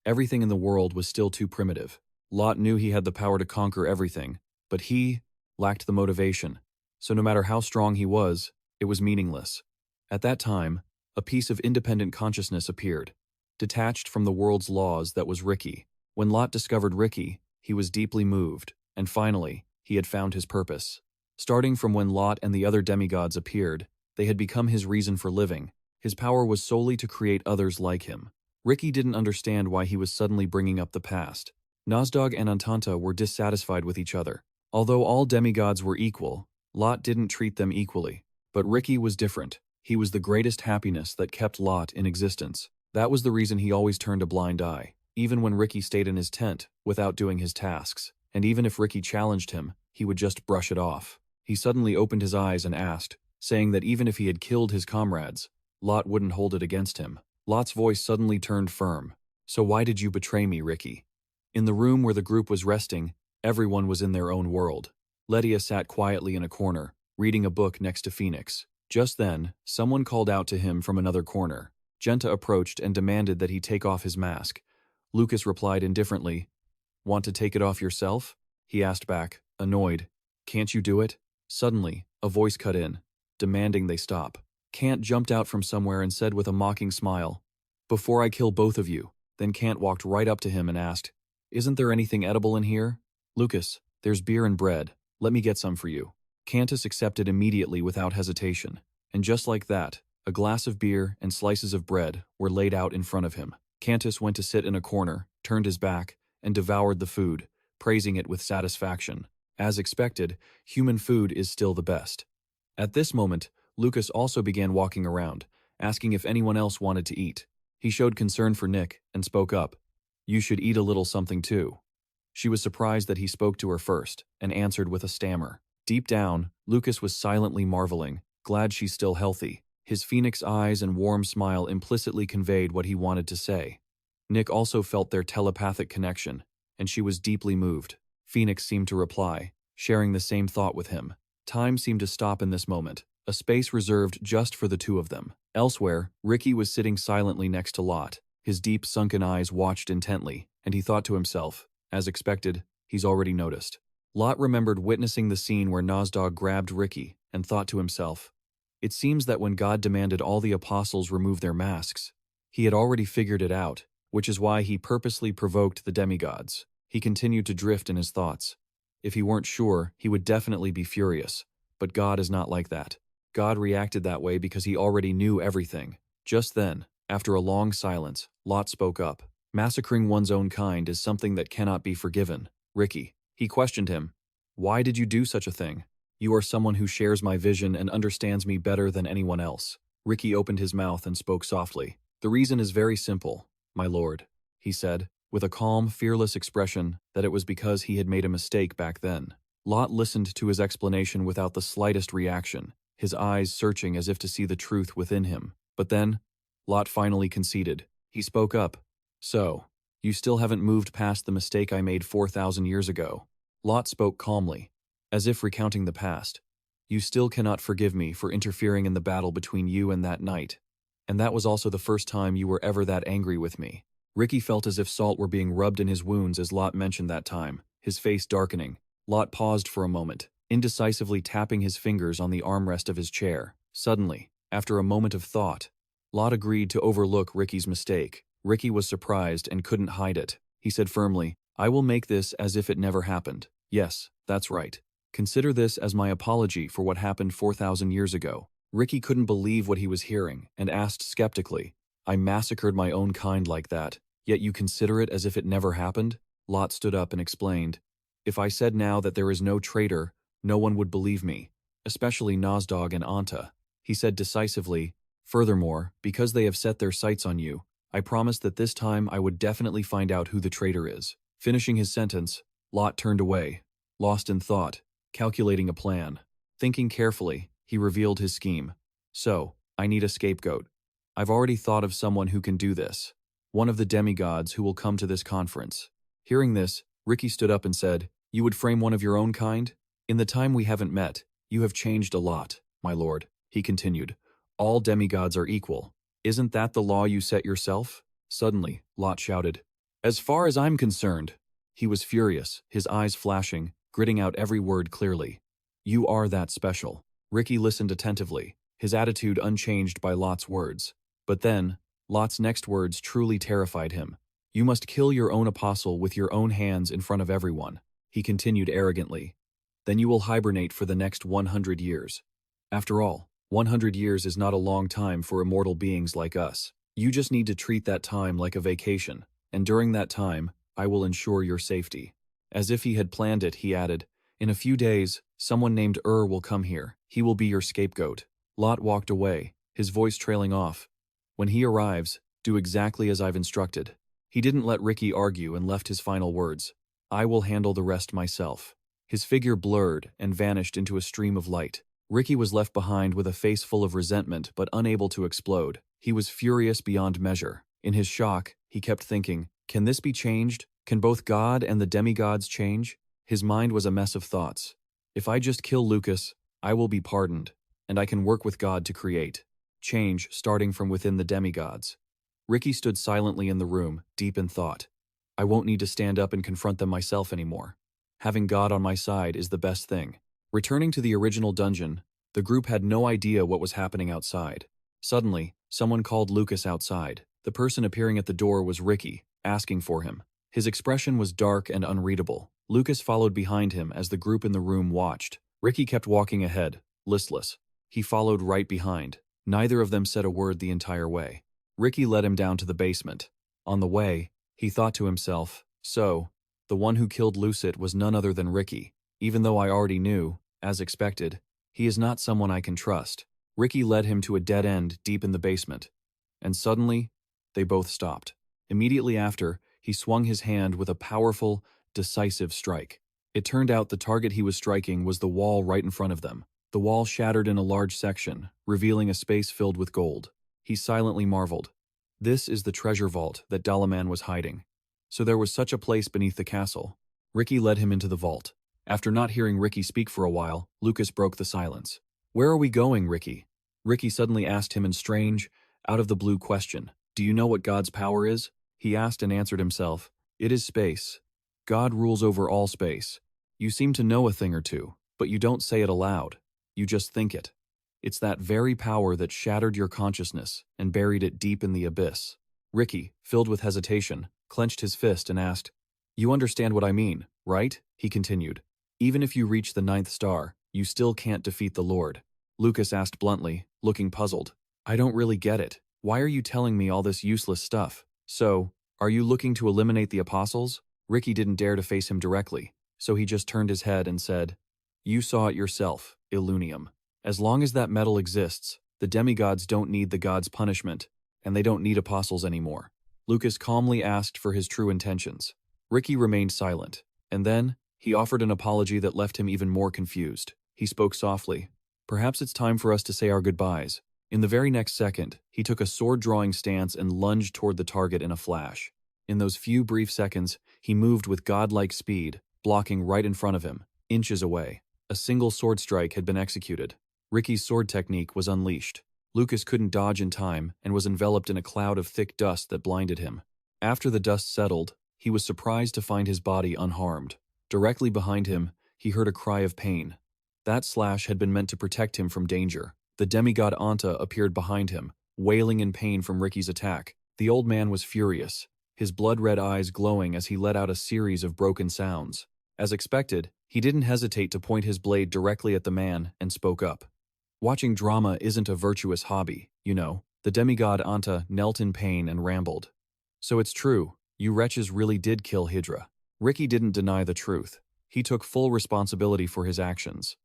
Everything in the world was still too primitive. Lot knew he had the power to conquer everything, but he lacked the motivation. So no matter how strong he was, it was meaningless. At that time, a piece of independent consciousness appeared, detached from the world's laws. That was Ricky. When Lot discovered Ricky, he was deeply moved, and finally, he had found his purpose. Starting from when Lot and the other demigods appeared, they had become his reason for living. His power was solely to create others like him. Ricky didn't understand why he was suddenly bringing up the past. Nozdog and Antanta were dissatisfied with each other. Although all demigods were equal, Lot didn't treat them equally. But Ricky was different. He was the greatest happiness that kept Lot in existence. That was the reason he always turned a blind eye, even when Ricky stayed in his tent, without doing his tasks. And even if Ricky challenged him, he would just brush it off. He suddenly opened his eyes and asked, saying that even if he had killed his comrades, Lot wouldn't hold it against him. Lot's voice suddenly turned firm. "So why did you betray me, Ricky?" In the room where the group was resting, everyone was in their own world. Ledia sat quietly in a corner, reading a book next to Phoenix. Just then, someone called out to him from another corner. Genta approached and demanded that he take off his mask. Lucas replied indifferently, "Want to take it off yourself?" He asked back, annoyed, "Can't you do it?" Suddenly, a voice cut in, demanding they stop. Kant jumped out from somewhere and said with a mocking smile, "Before I kill both of you." Then Kant walked right up to him and asked, "Isn't there anything edible in here?" "Lucas, there's beer and bread. Let me get some for you." Cantus accepted immediately without hesitation, and just like that, a glass of beer and slices of bread were laid out in front of him. Cantus went to sit in a corner, turned his back, and devoured the food, praising it with satisfaction. As expected, human food is still the best. At this moment, Lucas also began walking around, asking if anyone else wanted to eat. He showed concern for Nick and spoke up, "You should eat a little something too." She was surprised that he spoke to her first, and answered with a stammer. Deep down, Lucas was silently marveling, glad she's still healthy. His phoenix eyes and warm smile implicitly conveyed what he wanted to say. Nick also felt their telepathic connection, and she was deeply moved. Phoenix seemed to reply, sharing the same thought with him. Time seemed to stop in this moment, a space reserved just for the two of them. Elsewhere, Ricky was sitting silently next to Lot. His deep, sunken eyes watched intently, and he thought to himself, as expected, he's already noticed. Lot remembered witnessing the scene where Nozdog grabbed Ricky, and thought to himself, it seems that when God demanded all the apostles remove their masks, he had already figured it out, which is why he purposely provoked the demigods. He continued to drift in his thoughts. If he weren't sure, he would definitely be furious. But God is not like that. God reacted that way because he already knew everything. Just then, after a long silence, Lot spoke up. Massacring one's own kind is something that cannot be forgiven. Ricky. He questioned him. Why did you do such a thing? You are someone who shares my vision and understands me better than anyone else. Ricky opened his mouth and spoke softly. The reason is very simple, my lord, he said, with a calm, fearless expression that it was because he had made a mistake back then. Lot listened to his explanation without the slightest reaction, his eyes searching as if to see the truth within him. But then, Lot finally conceded. He spoke up. "So, you still haven't moved past the mistake I made 4,000 years ago." Lot spoke calmly, as if recounting the past. "You still cannot forgive me for interfering in the battle between you and that knight. And that was also the first time you were ever that angry with me." Ricky felt as if salt were being rubbed in his wounds as Lot mentioned that time, his face darkening. Lot paused for a moment, indecisively tapping his fingers on the armrest of his chair. Suddenly, after a moment of thought, Lot agreed to overlook Ricky's mistake. Ricky was surprised and couldn't hide it. He said firmly, "I will make this as if it never happened. Yes, that's right. Consider this as my apology for what happened 4,000 years ago." Ricky couldn't believe what he was hearing and asked skeptically, "I massacred my own kind like that, yet you consider it as if it never happened?" Lot stood up and explained, "If I said now that there is no traitor, no one would believe me, especially Nozdog and Anta." He said decisively, "Furthermore, because they have set their sights on you, I promised that this time I would definitely find out who the traitor is." Finishing his sentence, Lot turned away, lost in thought, calculating a plan. Thinking carefully, he revealed his scheme. "So, I need a scapegoat. I've already thought of someone who can do this. One of the demigods who will come to this conference." Hearing this, Ricky stood up and said, "You would frame one of your own kind? In the time we haven't met, you have changed a lot, my lord," he continued. "All demigods are equal. Isn't that the law you set yourself?" Suddenly, Lot shouted, "As far as I'm concerned," he was furious, his eyes flashing, gritting out every word clearly. "You are that special." Ricky listened attentively, his attitude unchanged by Lot's words. But then, Lot's next words truly terrified him. "You must kill your own apostle with your own hands in front of everyone," he continued arrogantly. "Then you will hibernate for the next 100 years. After all, 100 years is not a long time for immortal beings like us. You just need to treat that time like a vacation, and during that time, I will ensure your safety." As if he had planned it, he added, "In a few days, someone named will come here. He will be your scapegoat." Lot walked away, his voice trailing off. "When he arrives, do exactly as I've instructed." He didn't let Ricky argue and left his final words, "I will handle the rest myself." His figure blurred and vanished into a stream of light. Ricky was left behind with a face full of resentment but unable to explode. He was furious beyond measure. In his shock, he kept thinking, "Can this be changed? Can both God and the demigods change?" His mind was a mess of thoughts. "If I just kill Lucas, I will be pardoned, and I can work with God to create change starting from within the demigods." Ricky stood silently in the room, deep in thought. "I won't need to stand up and confront them myself anymore. Having God on my side is the best thing." Returning to the original dungeon, the group had no idea what was happening outside. Suddenly, someone called Lucas outside. The person appearing at the door was Ricky, asking for him. His expression was dark and unreadable. Lucas followed behind him as the group in the room watched. Ricky kept walking ahead, listless. He followed right behind. Neither of them said a word the entire way. Ricky led him down to the basement. On the way, he thought to himself, "So, the one who killed Lucet was none other than Ricky. Even though I already knew, as expected, he is not someone I can trust." Ricky led him to a dead end deep in the basement. And suddenly, they both stopped. Immediately after, he swung his hand with a powerful, decisive strike. It turned out the target he was striking was the wall right in front of them. The wall shattered in a large section, revealing a space filled with gold. He silently marveled. This is the treasure vault that Dalaman was hiding. So there was such a place beneath the castle. Ricky led him into the vault. After not hearing Ricky speak for a while, Lucas broke the silence. "Where are we going, Ricky?" Ricky suddenly asked him in strange, out-of-the-blue question. "Do you know what God's power is?" He asked and answered himself. "It is space. God rules over all space. You seem to know a thing or two, but you don't say it aloud. You just think it. It's that very power that shattered your consciousness and buried it deep in the abyss." Ricky, filled with hesitation, clenched his fist and asked, "You understand what I mean, right?" He continued. "Even if you reach the 9th star, you still can't defeat the Lord." Lucas asked bluntly, looking puzzled. "I don't really get it. Why are you telling me all this useless stuff? So, are you looking to eliminate the apostles?" Ricky didn't dare to face him directly, so he just turned his head and said, "You saw it yourself, Illunium. As long as that metal exists, the demigods don't need the gods' punishment, and they don't need apostles anymore. Lucas calmly asked for his true intentions. Ricky remained silent, and then he offered an apology that left him even more confused. He spoke softly. Perhaps it's time for us to say our goodbyes. In the very next second, he took a sword-drawing stance and lunged toward the target in a flash. In those few brief seconds, he moved with godlike speed, blocking right in front of him, inches away. A single sword strike had been executed. Ricky's sword technique was unleashed. Lucas couldn't dodge in time and was enveloped in a cloud of thick dust that blinded him. After the dust settled, he was surprised to find his body unharmed. Directly behind him, he heard a cry of pain. That slash had been meant to protect him from danger. The demigod Anta appeared behind him, wailing in pain from Ricky's attack. The old man was furious, his blood-red eyes glowing as he let out a series of broken sounds. As expected, he didn't hesitate to point his blade directly at the man and spoke up. Watching drama isn't a virtuous hobby, you know. The demigod Anta knelt in pain and rambled. So it's true, you wretches really did kill Hydra. Ricky didn't deny the truth. He took full responsibility for his actions.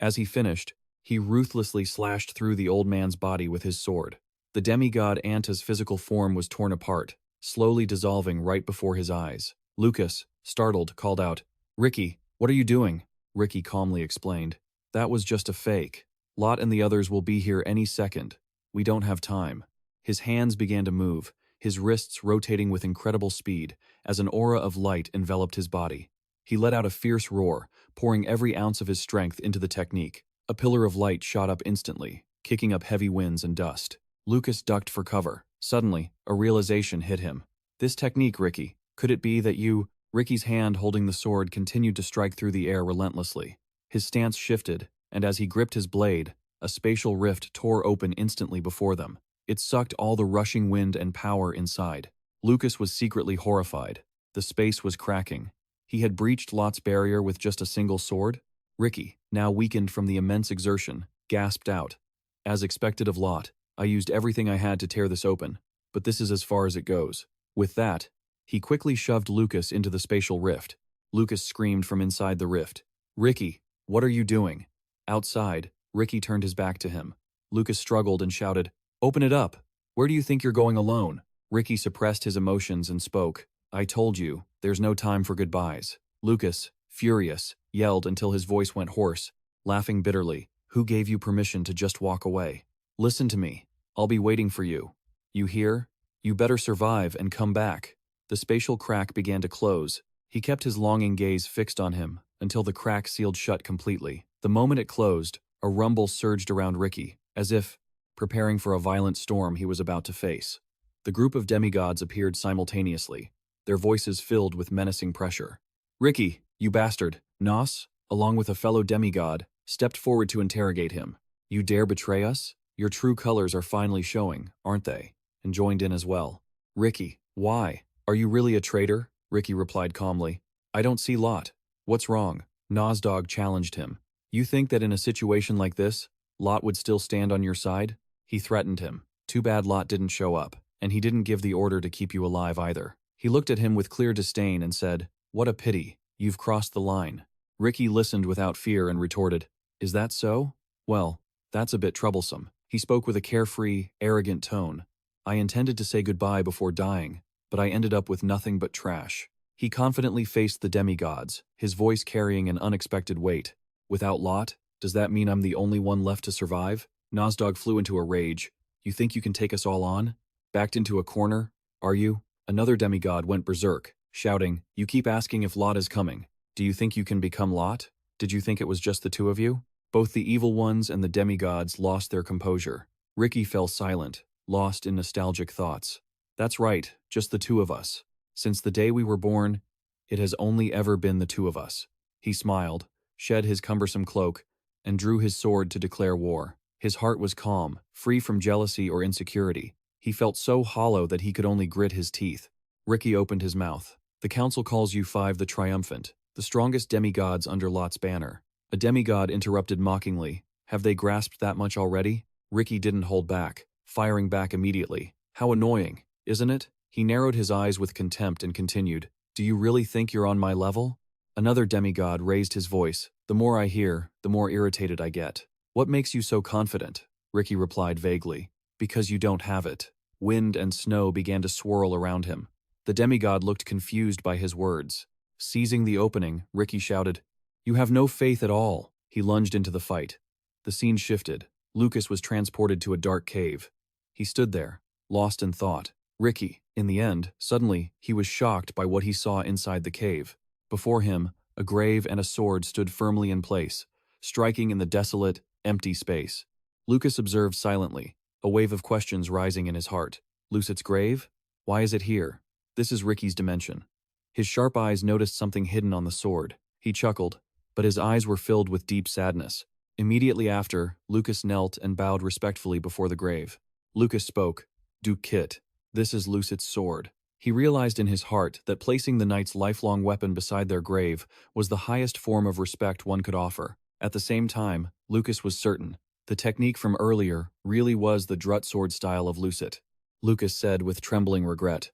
As he finished, he ruthlessly slashed through the old man's body with his sword. The demigod Anta's physical form was torn apart, slowly dissolving right before his eyes. Lucas, startled, called out, "Ricky, what are you doing?" Ricky calmly explained, "That was just a fake. Lot and the others will be here any second. We don't have time." His hands began to move, his wrists rotating with incredible speed, as an aura of light enveloped his body. He let out a fierce roar, pouring every ounce of his strength into the technique. A pillar of light shot up instantly, kicking up heavy winds and dust. Lucas ducked for cover. Suddenly, a realization hit him. "This technique, Ricky, could it be that you—" Ricky's hand holding the sword continued to strike through the air relentlessly. His stance shifted, and as he gripped his blade, a spatial rift tore open instantly before them. It sucked all the rushing wind and power inside. Lucas was secretly horrified. The space was cracking. He had breached Lot's barrier with just a single sword? Ricky, now weakened from the immense exertion, gasped out. "As expected of Lot, I used everything I had to tear this open, but this is as far as it goes." With that, he quickly shoved Lucas into the spatial rift. Lucas screamed from inside the rift, "Ricky, what are you doing?" Outside, Ricky turned his back to him. Lucas struggled and shouted, "Open it up! Where do you think you're going alone?" Ricky suppressed his emotions and spoke, "I told you, there's no time for goodbyes." Lucas, furious, yelled until his voice went hoarse, laughing bitterly, "Who gave you permission to just walk away? Listen to me. I'll be waiting for you. You hear? You better survive and come back." The spatial crack began to close. He kept his longing gaze fixed on him until the crack sealed shut completely. The moment it closed, a rumble surged around Ricky, as if preparing for a violent storm he was about to face. The group of demigods appeared simultaneously, their voices filled with menacing pressure. "Ricky, you bastard!" Nos, along with a fellow demigod, stepped forward to interrogate him. "You dare betray us? Your true colors are finally showing, aren't they?" And joined in as well. "Ricky, why? Are you really a traitor?" Ricky replied calmly. "I don't see Lot. What's wrong?" Nosdog challenged him. "You think that in a situation like this, Lot would still stand on your side?" He threatened him. Too bad Lot didn't show up, and he didn't give the order to keep you alive either. He looked at him with clear disdain and said, "What a pity. You've crossed the line." Ricky listened without fear and retorted, "Is that so? Well, that's a bit troublesome." He spoke with a carefree, arrogant tone. "I intended to say goodbye before dying, but I ended up with nothing but trash." He confidently faced the demigods, his voice carrying an unexpected weight. "Without Lot, does that mean I'm the only one left to survive?" Nosdog flew into a rage. "You think you can take us all on? Backed into a corner? Are you?" Another demigod went berserk, shouting, "You keep asking if Lot is coming. Do you think you can become Lot? Did you think it was just the two of you?" Both the evil ones and the demigods lost their composure. Ricky fell silent, lost in nostalgic thoughts. "That's right, just the two of us. Since the day we were born, it has only ever been the two of us." He smiled, shed his cumbersome cloak, and drew his sword to declare war. His heart was calm, free from jealousy or insecurity. He felt so hollow that he could only grit his teeth. Ricky opened his mouth. "The council calls you five the triumphant, the strongest demigods under Lot's banner." A demigod interrupted mockingly. "Have they grasped that much already?" Ricky didn't hold back, firing back immediately. "How annoying, isn't it?" He narrowed his eyes with contempt and continued, "Do you really think you're on my level?" Another demigod raised his voice. "The more I hear, the more irritated I get." "What makes you so confident?" Ricky replied vaguely. "Because you don't have it." Wind and snow began to swirl around him. The demigod looked confused by his words. Seizing the opening, Ricky shouted, "You have no faith at all." He lunged into the fight. The scene shifted. Lucas was transported to a dark cave. He stood there, lost in thought. Ricky, in the end, suddenly, he was shocked by what he saw inside the cave. Before him, a grave and a sword stood firmly in place, striking in the desolate, empty space. Lucas observed silently, a wave of questions rising in his heart. Lucet's grave? Why is it here? This is Ricky's dimension. His sharp eyes noticed something hidden on the sword. He chuckled, but his eyes were filled with deep sadness. Immediately after, Lucas knelt and bowed respectfully before the grave. Lucas spoke, "Duke Kit, this is Lucet's sword." He realized in his heart that placing the knight's lifelong weapon beside their grave was the highest form of respect one could offer. At the same time, Lucas was certain the technique from earlier really was the drut sword style of Lucet. Lucas said with trembling regret,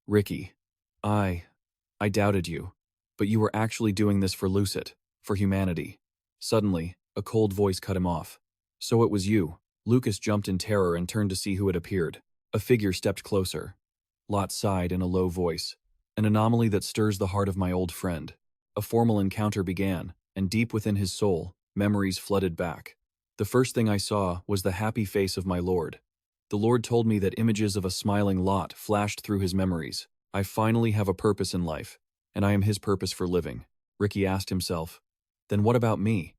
"Ricky, I doubted you, but you were actually doing this for Lucet, for humanity." Suddenly, a cold voice cut him off. "So it was you." Lucas jumped in terror and turned to see who had appeared. A figure stepped closer. Lot sighed in a low voice. "An anomaly that stirs the heart of my old friend." A formal encounter began, and deep within his soul, memories flooded back. "The first thing I saw was the happy face of my lord. The Lord told me that images of a smiling Lot flashed through his memories. I finally have a purpose in life, and I am his purpose for living." Ricky asked himself, "Then what about me?"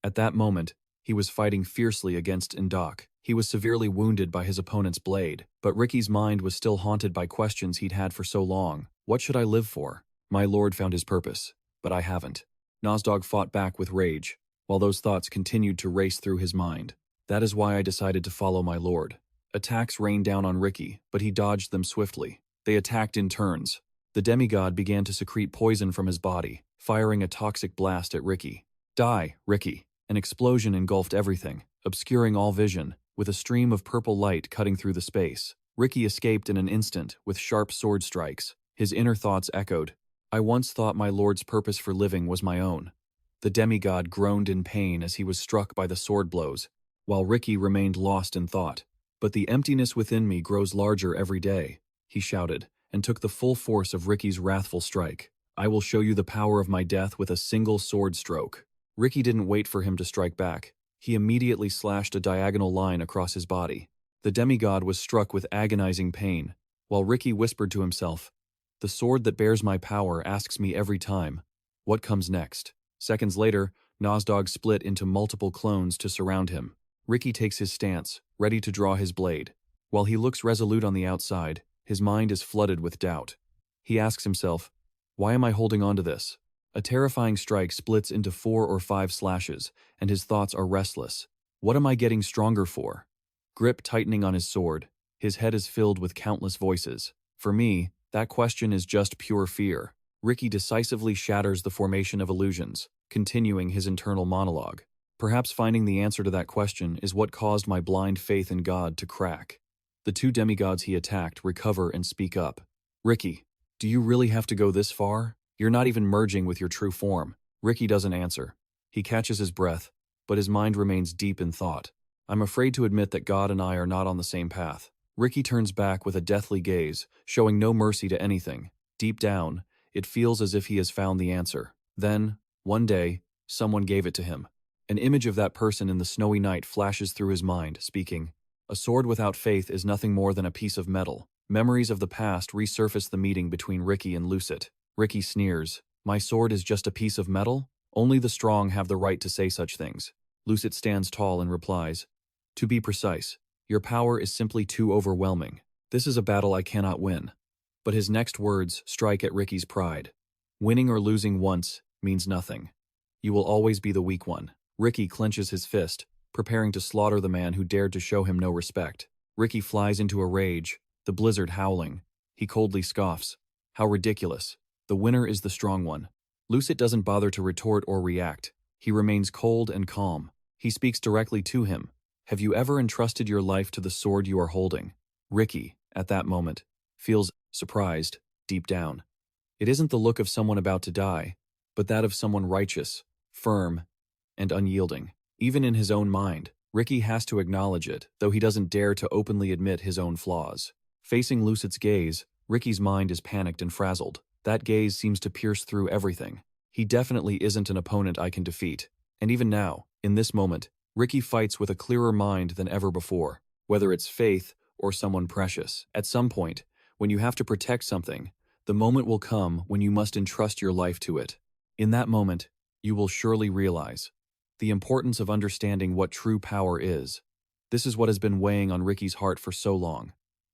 At that moment, he was fighting fiercely against Indok. He was severely wounded by his opponent's blade, but Ricky's mind was still haunted by questions he'd had for so long. What should I live for? My lord found his purpose, but I haven't. Nozdog fought back with rage, while those thoughts continued to race through his mind. That is why I decided to follow my lord. Attacks rained down on Ricky, but he dodged them swiftly. They attacked in turns. The demigod began to secrete poison from his body, firing a toxic blast at Ricky. "Die, Ricky." An explosion engulfed everything, obscuring all vision, with a stream of purple light cutting through the space. Ricky escaped in an instant, with sharp sword strikes. His inner thoughts echoed, "I once thought my lord's purpose for living was my own." The demigod groaned in pain as he was struck by the sword blows, while Ricky remained lost in thought. "But the emptiness within me grows larger every day," he shouted, and took the full force of Ricky's wrathful strike. "I will show you the power of my death with a single sword stroke." Ricky didn't wait for him to strike back. He immediately slashed a diagonal line across his body. The demigod was struck with agonizing pain, while Ricky whispered to himself, "The sword that bears my power asks me every time, what comes next?" Seconds later, Nozdog split into multiple clones to surround him. Ricky takes his stance, ready to draw his blade. While he looks resolute on the outside, his mind is flooded with doubt. He asks himself, "Why am I holding on to this?" A terrifying strike splits into 4 or 5 slashes, and his thoughts are restless. What am I getting stronger for? Grip tightening on his sword, his head is filled with countless voices. For me, that question is just pure fear. Ricky decisively shatters the formation of illusions, continuing his internal monologue. Perhaps finding the answer to that question is what caused my blind faith in God to crack. The 2 demigods he attacked recover and speak up. "Ricky, do you really have to go this far? You're not even merging with your true form." Ricky doesn't answer. He catches his breath, but his mind remains deep in thought. "I'm afraid to admit that God and I are not on the same path." Ricky turns back with a deathly gaze, showing no mercy to anything. Deep down, it feels as if he has found the answer. Then, one day, someone gave it to him. An image of that person in the snowy night flashes through his mind, speaking, "A sword without faith is nothing more than a piece of metal." Memories of the past resurface the meeting between Ricky and Lucet. Ricky sneers, "My sword is just a piece of metal? Only the strong have the right to say such things." Lucet stands tall and replies, "To be precise, your power is simply too overwhelming. This is a battle I cannot win." But his next words strike at Ricky's pride. "Winning or losing once means nothing. You will always be the weak one." Ricky clenches his fist, preparing to slaughter the man who dared to show him no respect. Ricky flies into a rage, the blizzard howling. He coldly scoffs. "How ridiculous. The winner is the strong one." Lucet doesn't bother to retort or react. He remains cold and calm. He speaks directly to him. "Have you ever entrusted your life to the sword you are holding?" Ricky, at that moment, feels surprised, deep down. It isn't the look of someone about to die, but that of someone righteous, firm, and unyielding. Even in his own mind, Ricky has to acknowledge it, though he doesn't dare to openly admit his own flaws. Facing Lucid's gaze, Ricky's mind is panicked and frazzled. That gaze seems to pierce through everything. He definitely isn't an opponent I can defeat. And even now, in this moment, Ricky fights with a clearer mind than ever before. Whether it's faith or someone precious, at some point, when you have to protect something, the moment will come when you must entrust your life to it. In that moment, you will surely realize the importance of understanding what true power is. This is what has been weighing on Ricky's heart for so long.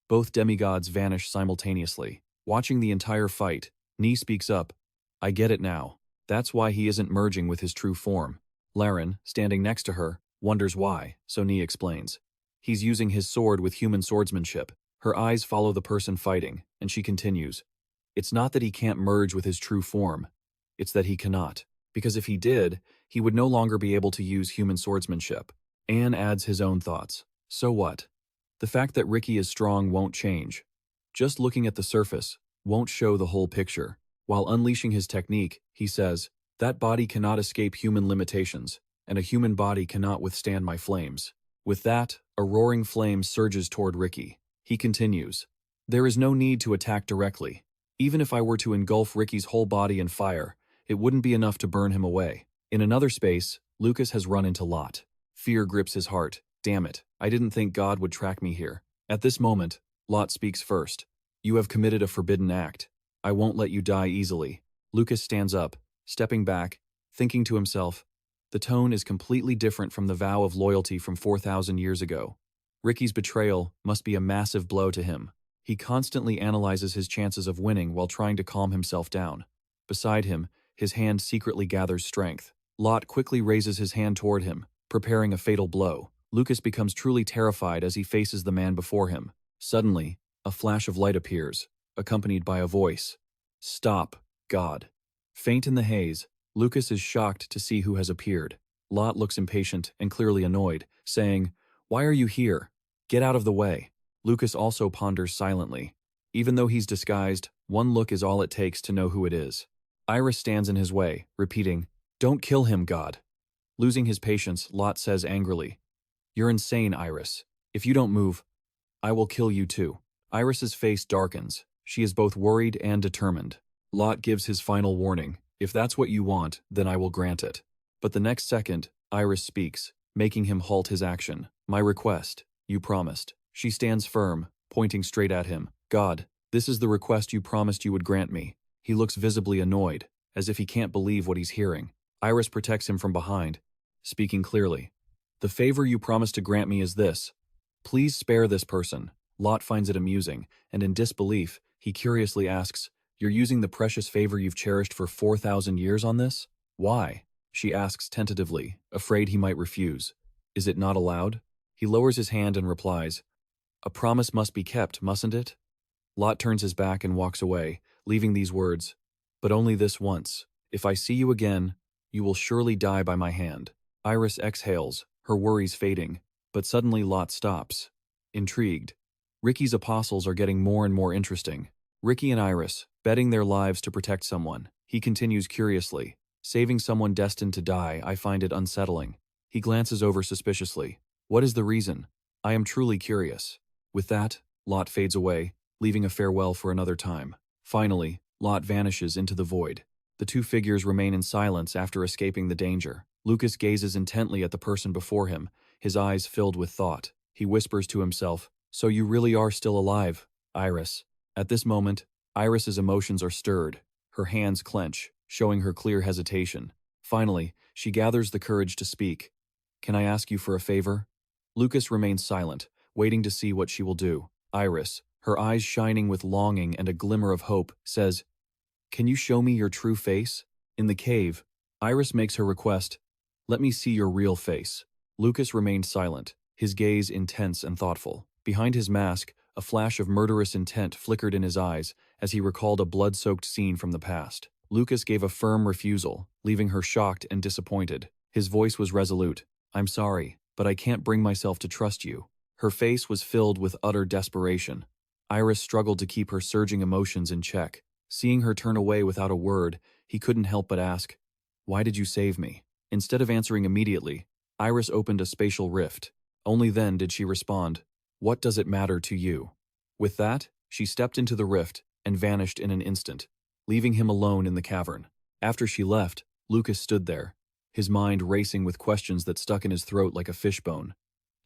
Both demigods vanish simultaneously. Watching the entire fight, Nee speaks up. I get it now. That's why he isn't merging with his true form. Laren, standing next to her, wonders why, so Nee explains. He's using his sword with human swordsmanship. Her eyes follow the person fighting, and she continues. It's not that he can't merge with his true form. It's that he cannot. Because if he did, he would no longer be able to use human swordsmanship. Anne adds his own thoughts. So what? The fact that Ricky is strong won't change. Just looking at the surface won't show the whole picture. While unleashing his technique, he says, that body cannot escape human limitations, and a human body cannot withstand my flames. With that, a roaring flame surges toward Ricky. He continues, there is no need to attack directly. Even if I were to engulf Ricky's whole body in fire, it wouldn't be enough to burn him away. In another space, Lucas has run into Lot. Fear grips his heart. Damn it, I didn't think God would track me here. At this moment, Lot speaks first. You have committed a forbidden act. I won't let you die easily. Lucas stands up, stepping back, thinking to himself, the tone is completely different from the vow of loyalty from 4,000 years ago. Ricky's betrayal must be a massive blow to him. He constantly analyzes his chances of winning while trying to calm himself down. Beside him, his hand secretly gathers strength. Lot quickly raises his hand toward him, preparing a fatal blow. Lucas becomes truly terrified as he faces the man before him. Suddenly, a flash of light appears, accompanied by a voice. Stop, God. Faint in the haze, Lucas is shocked to see who has appeared. Lot looks impatient and clearly annoyed, saying, Why are you here? Get out of the way. Lucas also ponders silently. Even though he's disguised, one look is all it takes to know who it is. Iris stands in his way, repeating, Don't kill him, God. Losing his patience, Lot says angrily, You're insane, Iris. If you don't move, I will kill you too. Iris's face darkens. She is both worried and determined. Lot gives his final warning. If that's what you want, then I will grant it. But the next second, Iris speaks, making him halt his action. My request, you promised. She stands firm, pointing straight at him. God, this is the request you promised you would grant me. He looks visibly annoyed, as if he can't believe what he's hearing. Iris protects him from behind, speaking clearly. The favor you promised to grant me is this. Please spare this person. Lot finds it amusing, and in disbelief, he curiously asks, You're using the precious favor you've cherished for 4,000 years on this? Why? She asks tentatively, afraid he might refuse. Is it not allowed? He lowers his hand and replies, A promise must be kept, mustn't it? Lot turns his back and walks away, leaving these words, But only this once. If I see you again, you will surely die by my hand. Iris exhales, her worries fading, but suddenly Lot stops. Intrigued. Ricky's apostles are getting more and more interesting. Ricky and Iris, betting their lives to protect someone. He continues curiously. Saving someone destined to die, I find it unsettling. He glances over suspiciously. What is the reason? I am truly curious. With that, Lot fades away, leaving a farewell for another time. Finally, Lot vanishes into the void. The two figures remain in silence after escaping the danger. Lucas gazes intently at the person before him, his eyes filled with thought. He whispers to himself, So you really are still alive, Iris. At this moment, Iris's emotions are stirred. Her hands clench, showing her clear hesitation. Finally, she gathers the courage to speak. Can I ask you for a favor? Lucas remains silent, waiting to see what she will do. Iris, her eyes shining with longing and a glimmer of hope, says, Can you show me your true face? In the cave, Iris makes her request, Let me see your real face. Lucas remained silent, his gaze intense and thoughtful. Behind his mask, a flash of murderous intent flickered in his eyes as he recalled a blood-soaked scene from the past. Lucas gave a firm refusal, leaving her shocked and disappointed. His voice was resolute. I'm sorry, but I can't bring myself to trust you. Her face was filled with utter desperation. Iris struggled to keep her surging emotions in check. Seeing her turn away without a word, he couldn't help but ask, Why did you save me? Instead of answering immediately, Iris opened a spatial rift. Only then did she respond, What does it matter to you? With that, she stepped into the rift and vanished in an instant, leaving him alone in the cavern. After she left, Lucas stood there, his mind racing with questions that stuck in his throat like a fishbone.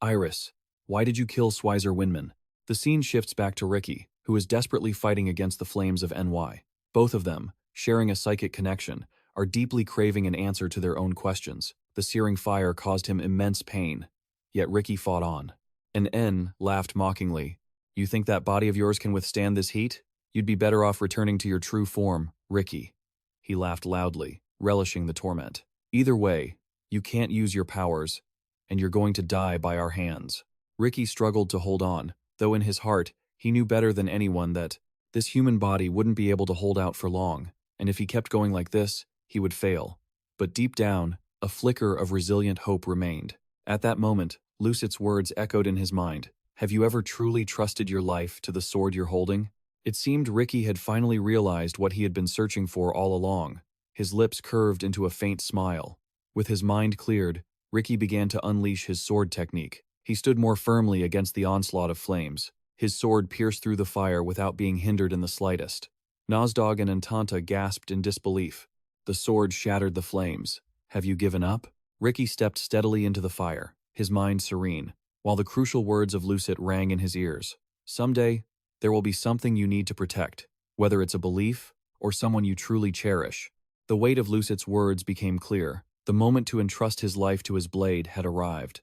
Iris, why did you kill Swizer Winman? The scene shifts back to Ricky, who is desperately fighting against the flames of NY. Both of them, sharing a psychic connection, are deeply craving an answer to their own questions. The searing fire caused him immense pain, yet Ricky fought on. And N laughed mockingly. You think that body of yours can withstand this heat? You'd be better off returning to your true form, Ricky. He laughed loudly, relishing the torment. Either way, you can't use your powers, and you're going to die by our hands. Ricky struggled to hold on, though in his heart, he knew better than anyone that this human body wouldn't be able to hold out for long, and if he kept going like this, he would fail. But deep down, a flicker of resilient hope remained. At that moment, Lucet's words echoed in his mind. Have you ever truly trusted your life to the sword you're holding? It seemed Ricky had finally realized what he had been searching for all along. His lips curved into a faint smile. With his mind cleared, Ricky began to unleash his sword technique. He stood more firmly against the onslaught of flames. His sword pierced through the fire without being hindered in the slightest. Nozdog and Antanta gasped in disbelief. The sword shattered the flames. Have you given up? Ricky stepped steadily into the fire, his mind serene, while the crucial words of Lucet rang in his ears. Someday, there will be something you need to protect, whether it's a belief or someone you truly cherish. The weight of Lucet's words became clear. The moment to entrust his life to his blade had arrived.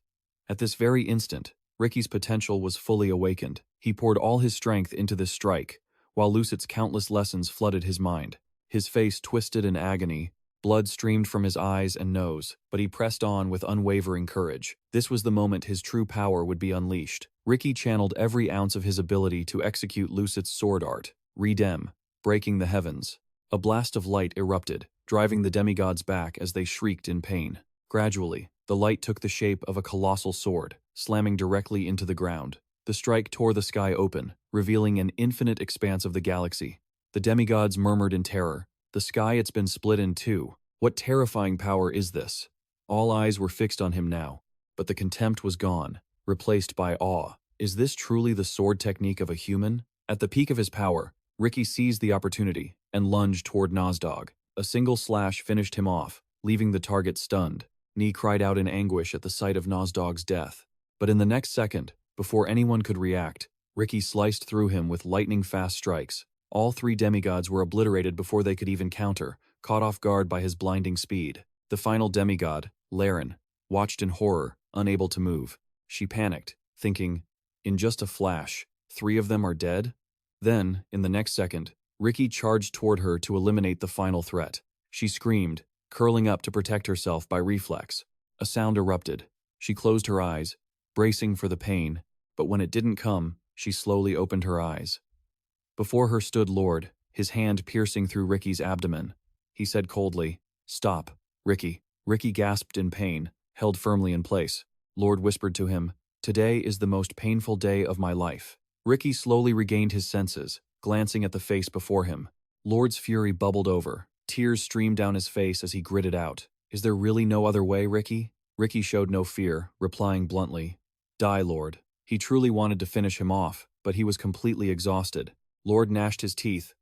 At this very instant, Ricky's potential was fully awakened. He poured all his strength into this strike, while Lucet's countless lessons flooded his mind. His face twisted in agony, blood streamed from his eyes and nose, but he pressed on with unwavering courage. This was the moment his true power would be unleashed. Ricky channeled every ounce of his ability to execute Lucet's sword art, Redem, breaking the heavens. A blast of light erupted, driving the demigods back as they shrieked in pain. Gradually, the light took the shape of a colossal sword, slamming directly into the ground. The strike tore the sky open, revealing an infinite expanse of the galaxy. The demigods murmured in terror. The sky, it's been split in two. What terrifying power is this? All eyes were fixed on him now, but the contempt was gone, replaced by awe. Is this truly the sword technique of a human? At the peak of his power, Ricky seized the opportunity and lunged toward Nozdog. A single slash finished him off, leaving the target stunned. Nee cried out in anguish at the sight of Nozdog's death. But in the next second, before anyone could react, Ricky sliced through him with lightning-fast strikes. All three demigods were obliterated before they could even counter, caught off guard by his blinding speed. The final demigod, Laren, watched in horror, unable to move. She panicked, thinking, in just a flash, 3 of them are dead? Then, in the next second, Ricky charged toward her to eliminate the final threat. She screamed, curling up to protect herself by reflex. A sound erupted. She closed her eyes, bracing for the pain, but when it didn't come, she slowly opened her eyes. Before her stood Lord, his hand piercing through Ricky's abdomen. He said coldly, "Stop, Ricky." Ricky gasped in pain, held firmly in place. Lord whispered to him, "Today is the most painful day of my life." Ricky slowly regained his senses, glancing at the face before him. Lord's fury bubbled over. Tears streamed down his face as he gritted out, "Is there really no other way, Ricky?" Ricky showed no fear, replying bluntly, "Die, Lord." He truly wanted to finish him off, but he was completely exhausted. Lord gnashed his teeth,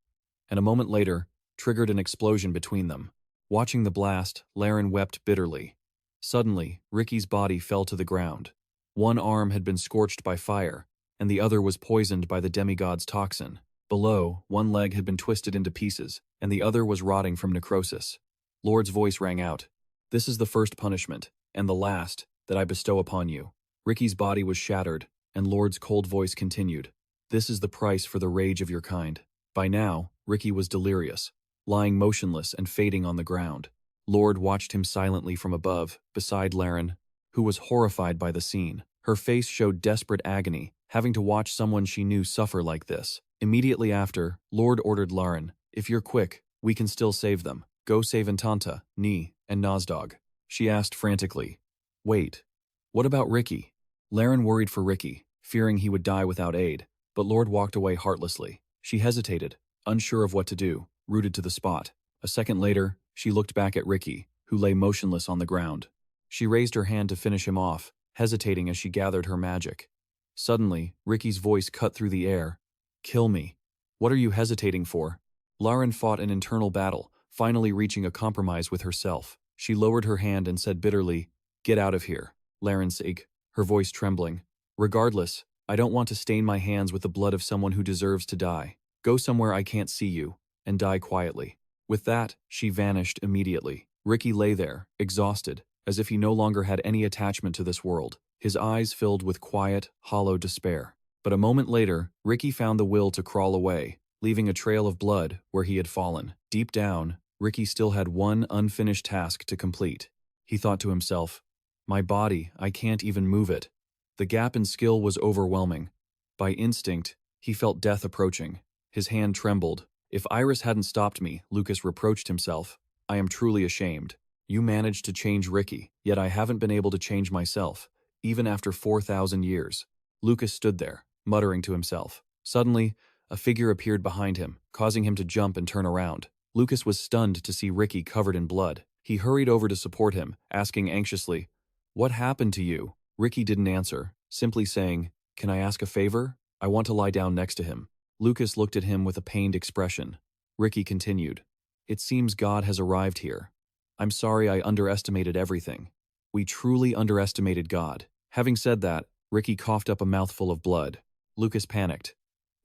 and a moment later, triggered an explosion between them. Watching the blast, Laren wept bitterly. Suddenly, Ricky's body fell to the ground. One arm had been scorched by fire, and the other was poisoned by the demigod's toxin. Below, one leg had been twisted into pieces, and the other was rotting from necrosis. Lord's voice rang out, "This is the first punishment, and the last, that I bestow upon you." Ricky's body was shattered, and Lord's cold voice continued, "This is the price for the rage of your kind." By now, Ricky was delirious, lying motionless and fading on the ground. Lord watched him silently from above, beside Laren, who was horrified by the scene. Her face showed desperate agony, having to watch someone she knew suffer like this. Immediately after, Lord ordered Laren, "If you're quick, we can still save them. Go save Antanta, Nee, and Nozdog." She asked frantically, "Wait, what about Ricky?" Laren worried for Ricky, fearing he would die without aid, but Lord walked away heartlessly. She hesitated, unsure of what to do, rooted to the spot. A second later, she looked back at Ricky, who lay motionless on the ground. She raised her hand to finish him off, hesitating as she gathered her magic. Suddenly, Ricky's voice cut through the air, Kill me. What are you hesitating for? Lauren fought an internal battle, finally reaching a compromise with herself. She lowered her hand and said bitterly, "Get out of here." Lauren said, her voice trembling. "Regardless, I don't want to stain my hands with the blood of someone who deserves to die. Go somewhere I can't see you, and die quietly." With that, she vanished immediately. Ricky lay there, exhausted, as if he no longer had any attachment to this world, his eyes filled with quiet, hollow despair. But a moment later, Ricky found the will to crawl away, leaving a trail of blood where he had fallen. Deep down, Ricky still had one unfinished task to complete. He thought to himself, "My body, I can't even move it." The gap in skill was overwhelming. By instinct, he felt death approaching. His hand trembled. "If Iris hadn't stopped me," Lucas reproached himself, "I am truly ashamed. You managed to change Ricky, yet I haven't been able to change myself, even after 4,000 years. Lucas stood there, muttering to himself. Suddenly, a figure appeared behind him, causing him to jump and turn around. Lucas was stunned to see Ricky covered in blood. He hurried over to support him, asking anxiously, "What happened to you?" Ricky didn't answer, simply saying, "Can I ask a favor? I want to lie down next to him." Lucas looked at him with a pained expression. Ricky continued, "It seems God has arrived here. I'm sorry I underestimated everything. We truly underestimated God." Having said that, Ricky coughed up a mouthful of blood. Lucas panicked.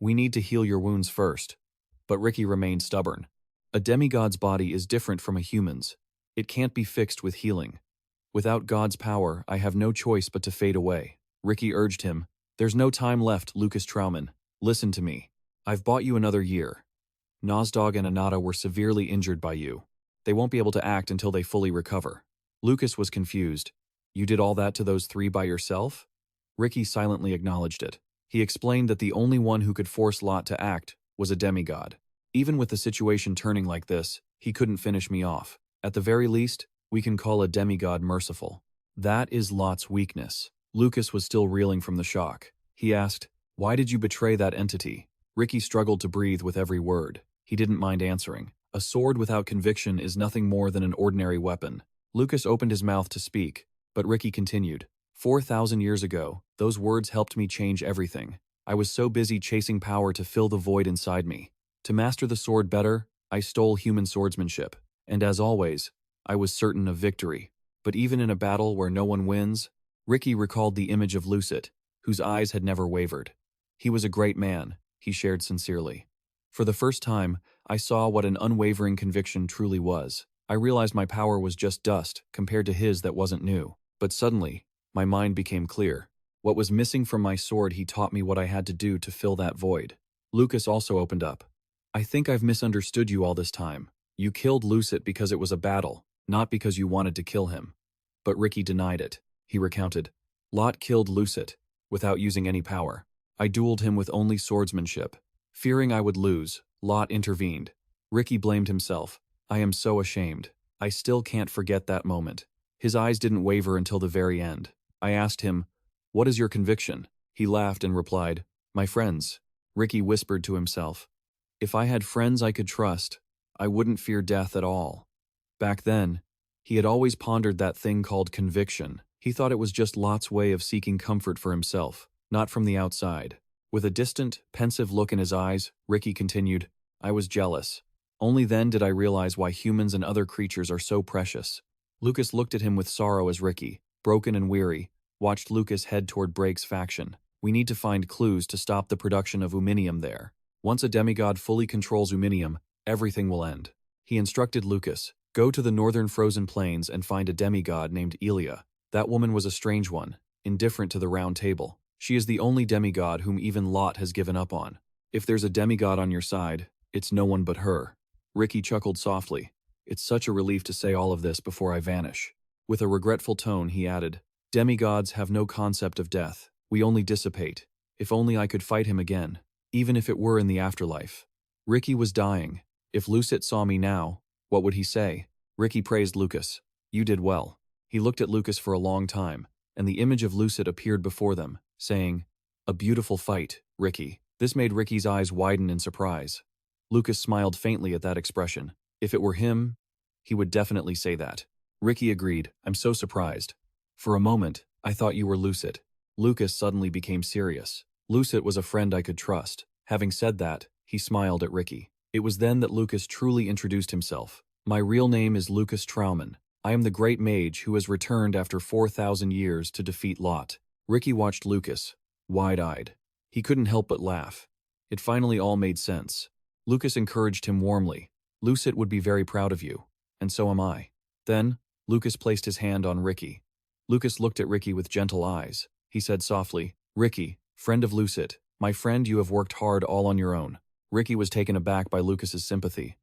"We need to heal your wounds first." But Ricky remained stubborn. "A demigod's body is different from a human's. It can't be fixed with healing. Without God's power, I have no choice but to fade away." Ricky urged him, "There's no time left, Lucas Trauman. Listen to me. I've bought you another year. Nozdog and Anata were severely injured by you. They won't be able to act until they fully recover." Lucas was confused. "You did all that to those three by yourself?" Ricky silently acknowledged it. He explained that the only one who could force Lot to act was a demigod. "Even with the situation turning like this, he couldn't finish me off. At the very least, we can call a demigod merciful. That is Lot's weakness." Lucas was still reeling from the shock. He asked, "Why did you betray that entity?" Ricky struggled to breathe with every word. He didn't mind answering. "A sword without conviction is nothing more than an ordinary weapon." Lucas opened his mouth to speak, but Ricky continued, 4,000 years ago, those words helped me change everything. I was so busy chasing power to fill the void inside me. To master the sword better, I stole human swordsmanship. And as always, I was certain of victory. But even in a battle where no one wins," Ricky recalled the image of Lucet, whose eyes had never wavered. "He was a great man," he shared sincerely. "For the first time, I saw what an unwavering conviction truly was. I realized my power was just dust compared to his that wasn't new. But suddenly, my mind became clear. What was missing from my sword, he taught me what I had to do to fill that void." Lucas also opened up. "I think I've misunderstood you all this time. You killed Lucet because it was a battle, not because you wanted to kill him." But Ricky denied it. He recounted, "Lot killed Lucet, without using any power. I dueled him with only swordsmanship. Fearing I would lose, Lot intervened." Ricky blamed himself. "I am so ashamed. I still can't forget that moment." His eyes didn't waver until the very end. I asked him, "What is your conviction?" He laughed and replied, "My friends." Ricky whispered to himself, "If I had friends I could trust, I wouldn't fear death at all." Back then, he had always pondered that thing called conviction. He thought it was just Lot's way of seeking comfort for himself, not from the outside. With a distant, pensive look in his eyes, Ricky continued, "I was jealous. Only then did I realize why humans and other creatures are so precious." Lucas looked at him with sorrow as Ricky, broken and weary, watched Lucas head toward Brake's faction. "We need to find clues to stop the production of uminium there. Once a demigod fully controls uminium, everything will end." He instructed Lucas, "Go to the northern frozen plains and find a demigod named Elia. That woman was a strange one, indifferent to the round table. She is the only demigod whom even Lot has given up on. If there's a demigod on your side, it's no one but her." Ricky chuckled softly. "It's such a relief to say all of this before I vanish." With a regretful tone, he added, "Demigods have no concept of death. We only dissipate. If only I could fight him again, even if it were in the afterlife." Ricky was dying. If Lucet saw me now, what would he say? Ricky praised Lucas. "You did well." He looked at Lucas for a long time, and the image of Lucet appeared before them, saying, "A beautiful fight, Ricky." This made Ricky's eyes widen in surprise. Lucas smiled faintly at that expression. If it were him, he would definitely say that. Ricky agreed, "I'm so surprised. For a moment, I thought you were Lucet." Lucas suddenly became serious. "Lucet was a friend I could trust. Having said that, he smiled at Ricky. It was then that Lucas truly introduced himself. My real name is Lucas Trauman. I am the great mage who has returned after 4,000 years to defeat Lot. Ricky watched Lucas, wide-eyed. He couldn't help but laugh. It finally all made sense. Lucas encouraged him warmly. Lucet would be very proud of you. And so am I. Then, Lucas placed his hand on Ricky. Lucas looked at Ricky with gentle eyes. He said softly, Ricky, friend of Lucet, my friend, you have worked hard all on your own. Ricky was taken aback by Lucas's sympathy.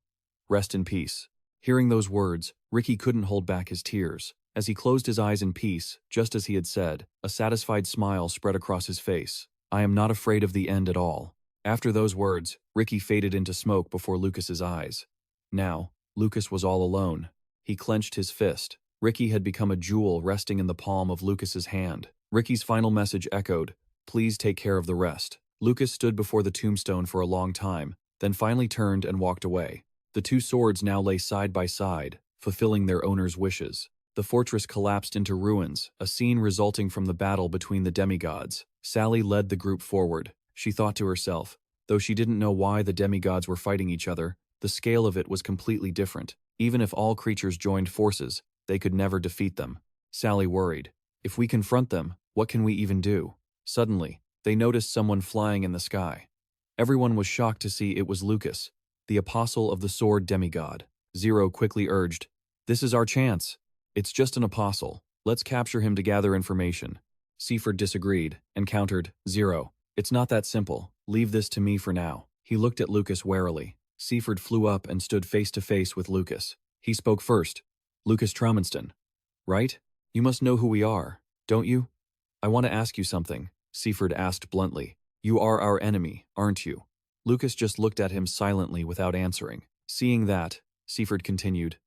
Rest in peace. Hearing those words, Ricky couldn't hold back his tears. As he closed his eyes in peace, just as he had said, a satisfied smile spread across his face. I am not afraid of the end at all. After those words, Ricky faded into smoke before Lucas's eyes. Now, Lucas was all alone. He clenched his fist. Ricky had become a jewel resting in the palm of Lucas's hand. Ricky's final message echoed, please take care of the rest. Lucas stood before the tombstone for a long time, then finally turned and walked away. The two swords now lay side by side, fulfilling their owner's wishes. The fortress collapsed into ruins, a scene resulting from the battle between the demigods. Sally led the group forward. She thought to herself, though she didn't know why the demigods were fighting each other, the scale of it was completely different. Even if all creatures joined forces, they could never defeat them. Sally worried. If we confront them, what can we even do? Suddenly, they noticed someone flying in the sky. Everyone was shocked to see it was Lucas, the apostle of the sword demigod. Zero quickly urged, this is our chance. It's just an apostle. Let's capture him to gather information. Seaford disagreed and countered, Zero, it's not that simple. Leave this to me for now. He looked at Lucas warily. Seaford flew up and stood face to face with Lucas. He spoke first. Lucas Traumanston. Right? You must know who we are, don't you? I want to ask you something, Seaford asked bluntly. You are our enemy, aren't you? Lucas just looked at him silently without answering. Seeing that, Seaford continued,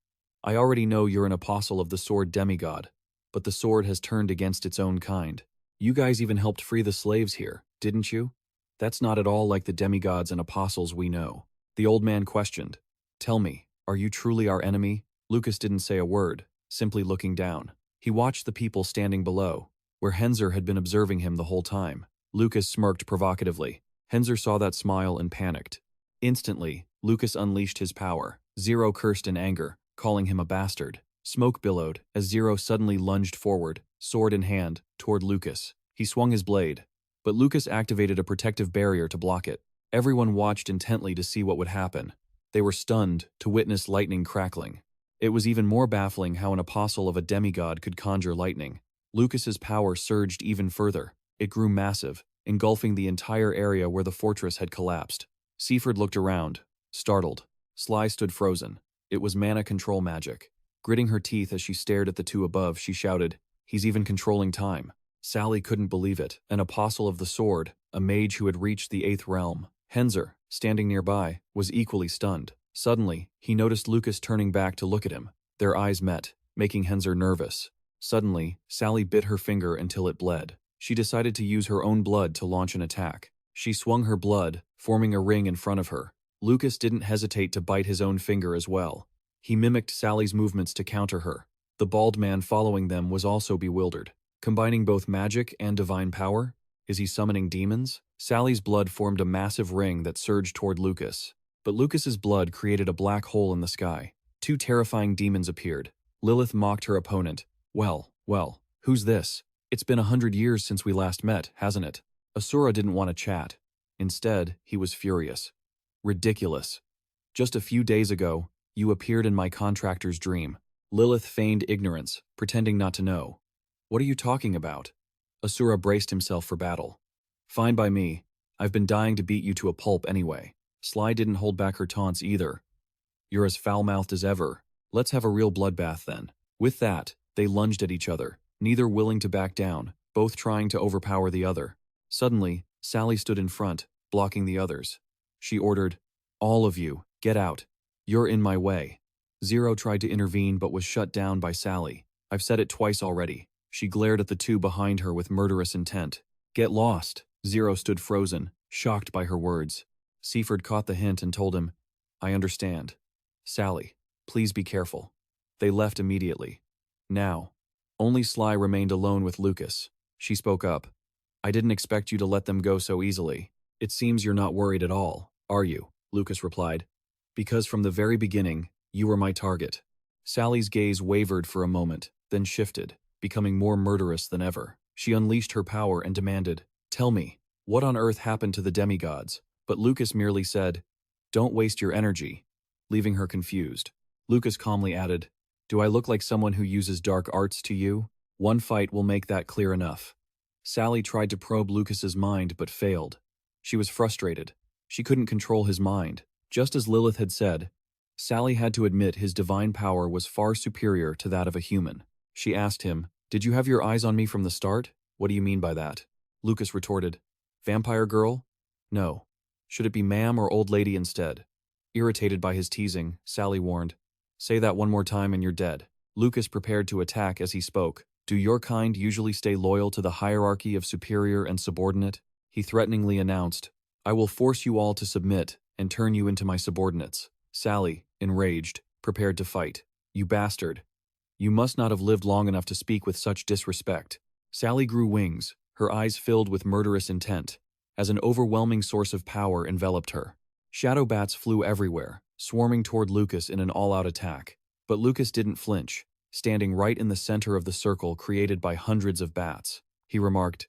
I already know you're an apostle of the sword demigod, but the sword has turned against its own kind. You guys even helped free the slaves here, didn't you? That's not at all like the demigods and apostles we know. The old man questioned. Tell me, are you truly our enemy? Lucas didn't say a word, simply looking down. He watched the people standing below, where Henzer had been observing him the whole time. Lucas smirked provocatively. Henzer saw that smile and panicked. Instantly, Lucas unleashed his power. Zero cursed in anger, calling him a bastard. Smoke billowed as Zero suddenly lunged forward, sword in hand, toward Lucas. He swung his blade, but Lucas activated a protective barrier to block it. Everyone watched intently to see what would happen. They were stunned to witness lightning crackling. It was even more baffling how an apostle of a demigod could conjure lightning. Lucas's power surged even further. It grew massive, engulfing the entire area where the fortress had collapsed. Seaford looked around, startled. Sly stood frozen. It was mana control magic. Gritting her teeth as she stared at the two above, she shouted, he's even controlling time. Sally couldn't believe it. An apostle of the sword, a mage who had reached the 8th realm. Henzer, standing nearby, was equally stunned. Suddenly, he noticed Lucas turning back to look at him. Their eyes met, making Henzer nervous. Suddenly, Sally bit her finger until it bled. She decided to use her own blood to launch an attack. She swung her blood, forming a ring in front of her. Lucas didn't hesitate to bite his own finger as well. He mimicked Sally's movements to counter her. The bald man following them was also bewildered. Combining both magic and divine power? Is he summoning demons? Sally's blood formed a massive ring that surged toward Lucas. But Lucas's blood created a black hole in the sky. Two terrifying demons appeared. Lilith mocked her opponent. Well, who's this? It's been 100 years since we last met, hasn't it? Asura didn't want to chat. Instead, he was furious. Ridiculous. Just a few days ago, you appeared in my contractor's dream. Lilith feigned ignorance, pretending not to know. What are you talking about? Asura braced himself for battle. Fine by me. I've been dying to beat you to a pulp anyway. Sly didn't hold back her taunts either. You're as foul-mouthed as ever. Let's have a real bloodbath then. With that, they lunged at each other, neither willing to back down, both trying to overpower the other. Suddenly, Sally stood in front, blocking the others. She ordered, all of you, get out. You're in my way. Zero tried to intervene but was shut down by Sally. I've said it twice already. She glared at the two behind her with murderous intent. Get lost. Zero stood frozen, shocked by her words. Seaford caught the hint and told him, I understand. Sally, please be careful. They left immediately. Now, only Sly remained alone with Lucas. She spoke up. I didn't expect you to let them go so easily. It seems you're not worried at all, are you? Lucas replied. Because from the very beginning, you were my target. Sally's gaze wavered for a moment, then shifted, becoming more murderous than ever. She unleashed her power and demanded, "Tell me, what on earth happened to the demigods?" But Lucas merely said, "Don't waste your energy," leaving her confused. Lucas calmly added, "Do I look like someone who uses dark arts to you? One fight will make that clear enough." Sally tried to probe Lucas's mind but failed. She was frustrated. She couldn't control his mind. Just as Lilith had said, Sally had to admit his divine power was far superior to that of a human. She asked him, "Did you have your eyes on me from the start? What do you mean by that?" Lucas retorted, "Vampire girl? No. Should it be ma'am or old lady instead?" Irritated by his teasing, Sally warned, "Say that one more time and you're dead." Lucas prepared to attack as he spoke. "Do your kind usually stay loyal to the hierarchy of superior and subordinate?" He threateningly announced, "I will force you all to submit and turn you into my subordinates." Sally, enraged, prepared to fight. "You bastard. You must not have lived long enough to speak with such disrespect." Sally grew wings, her eyes filled with murderous intent, as an overwhelming source of power enveloped her. Shadow bats flew everywhere, swarming toward Lucas in an all-out attack. But Lucas didn't flinch, standing right in the center of the circle created by hundreds of bats. He remarked,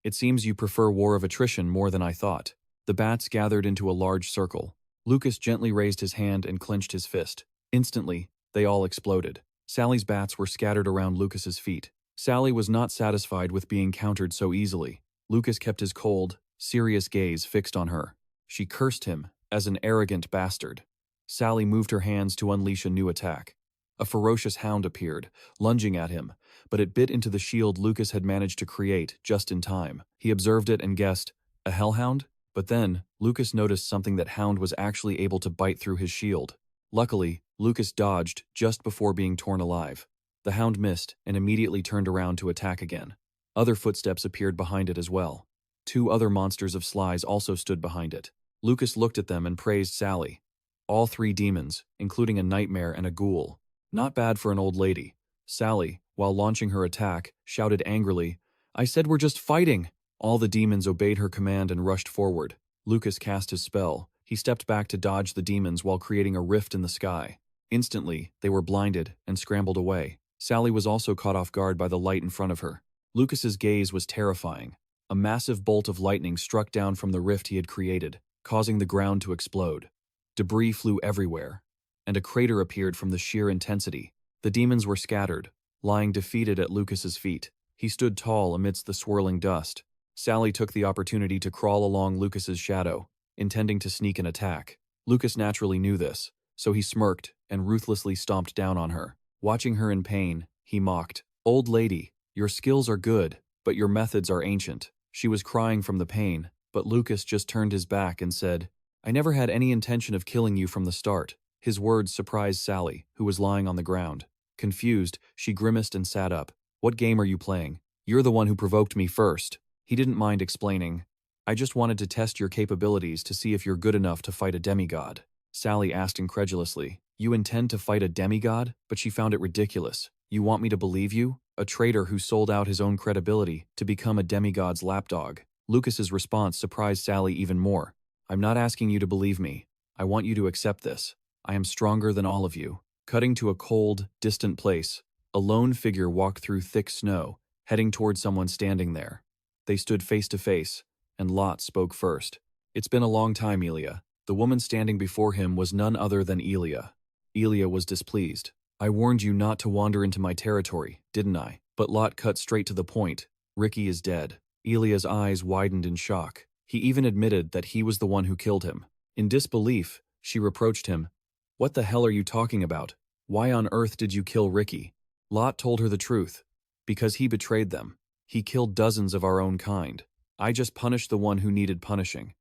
"It seems you prefer war of attrition more than I thought." The bats gathered into a large circle. Lucas gently raised his hand and clenched his fist. Instantly, they all exploded. Sally's bats were scattered around Lucas's feet. Sally was not satisfied with being countered so easily. Lucas kept his cold, serious gaze fixed on her. She cursed him as an arrogant bastard. Sally moved her hands to unleash a new attack. A ferocious hound appeared, lunging at him, but it bit into the shield Lucas had managed to create just in time. He observed it and guessed, "A hellhound?" But then, Lucas noticed something: that hound was actually able to bite through his shield. Luckily, Lucas dodged just before being torn alive. The hound missed and immediately turned around to attack again. Other footsteps appeared behind it as well. 2 other monsters of slice also stood behind it. Lucas looked at them and praised Sally. All 3 demons, including a nightmare and a ghoul. Not bad for an old lady. Sally, while launching her attack, shouted angrily, "I said we're just fighting!" All the demons obeyed her command and rushed forward. Lucas cast his spell. He stepped back to dodge the demons while creating a rift in the sky. Instantly, they were blinded and scrambled away. Sally was also caught off guard by the light in front of her. Lucas's gaze was terrifying. A massive bolt of lightning struck down from the rift he had created, causing the ground to explode. Debris flew everywhere, and a crater appeared from the sheer intensity. The demons were scattered, lying defeated at Lucas's feet. He stood tall amidst the swirling dust. Sally took the opportunity to crawl along Lucas's shadow, intending to sneak an attack. Lucas naturally knew this, so he smirked and ruthlessly stomped down on her. Watching her in pain, he mocked, "Old lady, your skills are good, but your methods are ancient." She was crying from the pain, but Lucas just turned his back and said, "I never had any intention of killing you from the start." His words surprised Sally, who was lying on the ground. Confused, she grimaced and sat up. "What game are you playing? You're the one who provoked me first." He didn't mind explaining. "I just wanted to test your capabilities to see if you're good enough to fight a demigod." Sally asked incredulously, "You intend to fight a demigod?" But she found it ridiculous. "You want me to believe you? A traitor who sold out his own credibility to become a demigod's lapdog." Lucas's response surprised Sally even more. "I'm not asking you to believe me. I want you to accept this. I am stronger than all of you." Cutting to a cold, distant place, a lone figure walked through thick snow, heading toward someone standing there. They stood face to face, and Lot spoke first. "It's been a long time, Elia." The woman standing before him was none other than Elia. Elia was displeased. "I warned you not to wander into my territory, didn't I?" But Lot cut straight to the point. "Ricky is dead." Elia's eyes widened in shock. He even admitted that he was the one who killed him. In disbelief, she reproached him. "What the hell are you talking about? Why on earth did you kill Ricky?" Lot told her the truth. "Because he betrayed them. He killed dozens of our own kind. I just punished the one who needed punishing."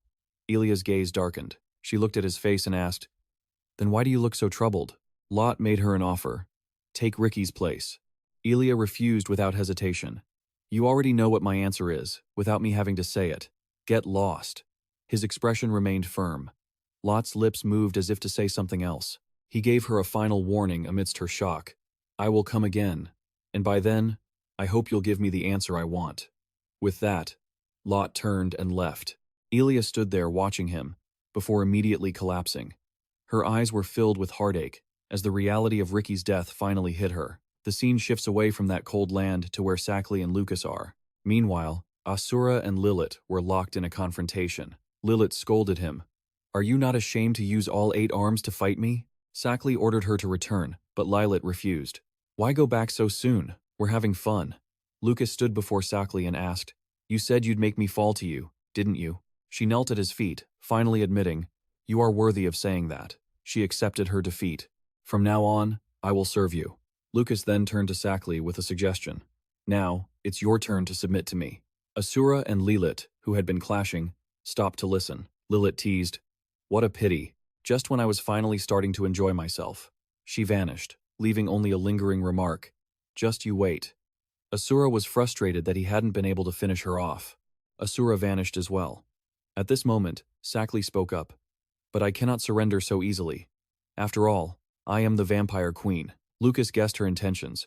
Elia's gaze darkened. She looked at his face and asked, "Then why do you look so troubled?" Lot made her an offer. "Take Ricky's place." Elia refused without hesitation. "You already know what my answer is, without me having to say it. Get lost." His expression remained firm. Lot's lips moved as if to say something else. He gave her a final warning amidst her shock. "I will come again, and by then, I hope you'll give me the answer I want." With that, Lot turned and left. Elia stood there watching him, before immediately collapsing. Her eyes were filled with heartache, as the reality of Ricky's death finally hit her. The scene shifts away from that cold land to where Sackley and Lucas are. Meanwhile, Asura and Lilith were locked in a confrontation. Lilith scolded him. "Are you not ashamed to use all 8 arms to fight me?" Sackley ordered her to return, but Lilith refused. "Why go back so soon? We're having fun." Lucas stood before Sackley and asked, "You said you'd make me fall to you, didn't you?" She knelt at his feet, finally admitting, "You are worthy of saying that." She accepted her defeat. "From now on, I will serve you." Lucas then turned to Sackley with a suggestion. "Now, it's your turn to submit to me." Asura and Lilith, who had been clashing, stopped to listen. Lilith teased, "What a pity. Just when I was finally starting to enjoy myself." She vanished, leaving only a lingering remark, "Just you wait." Asura was frustrated that he hadn't been able to finish her off. Asura vanished as well. At this moment, Sackley spoke up. "But I cannot surrender so easily. After all, I am the vampire queen." Lucas guessed her intentions.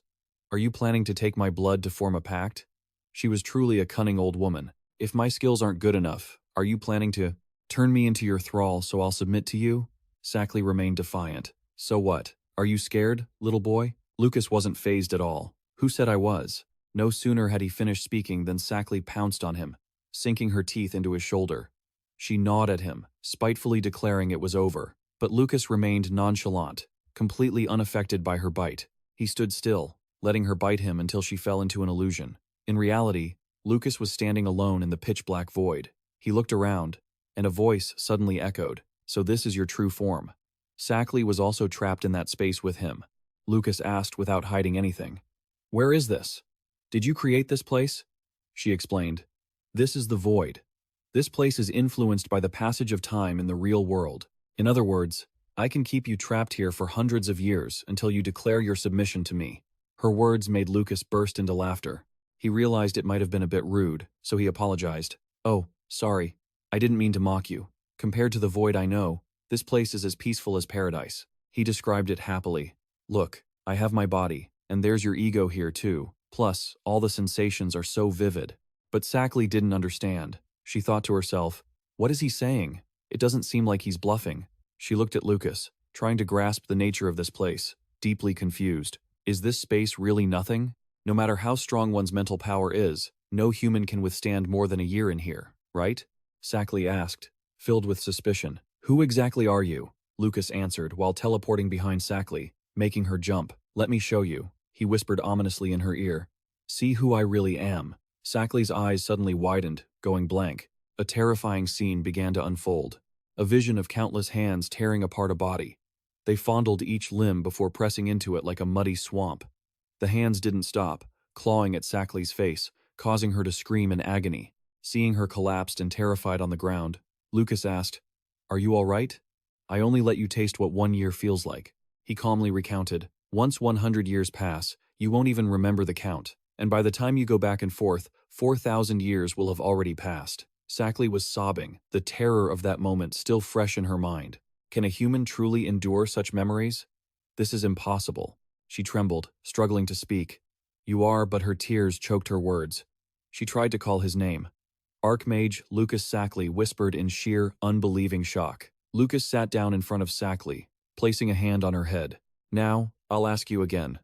"Are you planning to take my blood to form a pact?" She was truly a cunning old woman. "If my skills aren't good enough, are you planning to turn me into your thrall so I'll submit to you?" Sackley remained defiant. "So what? Are you scared, little boy?" Lucas wasn't fazed at all. "Who said I was?" No sooner had he finished speaking than Sackley pounced on him, sinking her teeth into his shoulder. She gnawed at him, spitefully declaring it was over. But Lucas remained nonchalant, completely unaffected by her bite. He stood still, letting her bite him until she fell into an illusion. In reality, Lucas was standing alone in the pitch-black void. He looked around, and a voice suddenly echoed, "So this is your true form." Sackley was also trapped in that space with him. Lucas asked without hiding anything, "Where is this? Did you create this place?" She explained, "This is the void. This place is influenced by the passage of time in the real world. In other words, I can keep you trapped here for hundreds of years until you declare your submission to me." Her words made Lucas burst into laughter. He realized it might have been a bit rude, so he apologized. "Oh, sorry. I didn't mean to mock you. Compared to the void I know, this place is as peaceful as paradise." He described it happily. "Look, I have my body, and there's your ego here too. Plus, all the sensations are so vivid." But Sackley didn't understand. She thought to herself, "What is he saying? It doesn't seem like he's bluffing." She looked at Lucas, trying to grasp the nature of this place, deeply confused. Is this space really nothing? No matter how strong one's mental power is, no human can withstand more than a year in here, right? Sackley asked, filled with suspicion. "Who exactly are you?" Lucas answered while teleporting behind Sackley, making her jump. "Let me show you," he whispered ominously in her ear. "See who I really am." Sackley's eyes suddenly widened, going blank. A terrifying scene began to unfold. A vision of countless hands tearing apart a body. They fondled each limb before pressing into it like a muddy swamp. The hands didn't stop, clawing at Sackley's face, causing her to scream in agony. Seeing her collapsed and terrified on the ground, Lucas asked, "Are you all right? I only let you taste what 1 year feels like." He calmly recounted, "Once 100 years pass, you won't even remember the count, and by the time you go back and forth, 4,000 years will have already passed." Sackley was sobbing, the terror of that moment still fresh in her mind. Can a human truly endure such memories? This is impossible. She trembled, struggling to speak. "You are," but her tears choked her words. She tried to call his name. Archmage Lucas Sackley whispered in sheer, unbelieving shock. Lucas sat down in front of Sackley, placing a hand on her head. "Now, I'll ask you again.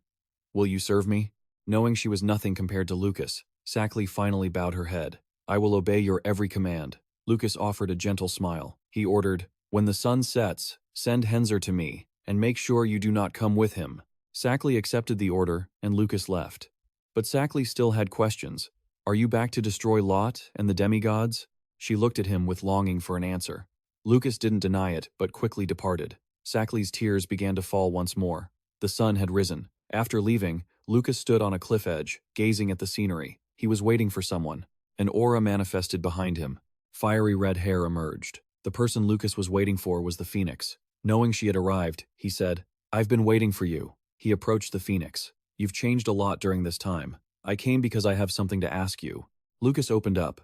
Will you serve me?" Knowing she was nothing compared to Lucas, Sackley finally bowed her head. "I will obey your every command." Lucas offered a gentle smile. He ordered, "When the sun sets, send Henzer to me, and make sure you do not come with him." Sackley accepted the order, and Lucas left. But Sackley still had questions. "Are you back to destroy Lot and the demigods?" She looked at him with longing for an answer. Lucas didn't deny it, but quickly departed. Sackley's tears began to fall once more. The sun had risen. After leaving, Lucas stood on a cliff edge, gazing at the scenery. He was waiting for someone. An aura manifested behind him. Fiery red hair emerged. The person Lucas was waiting for was the Phoenix. Knowing she had arrived, he said, "I've been waiting for you." He approached the Phoenix. "You've changed a lot during this time. I came because I have something to ask you." Lucas opened up.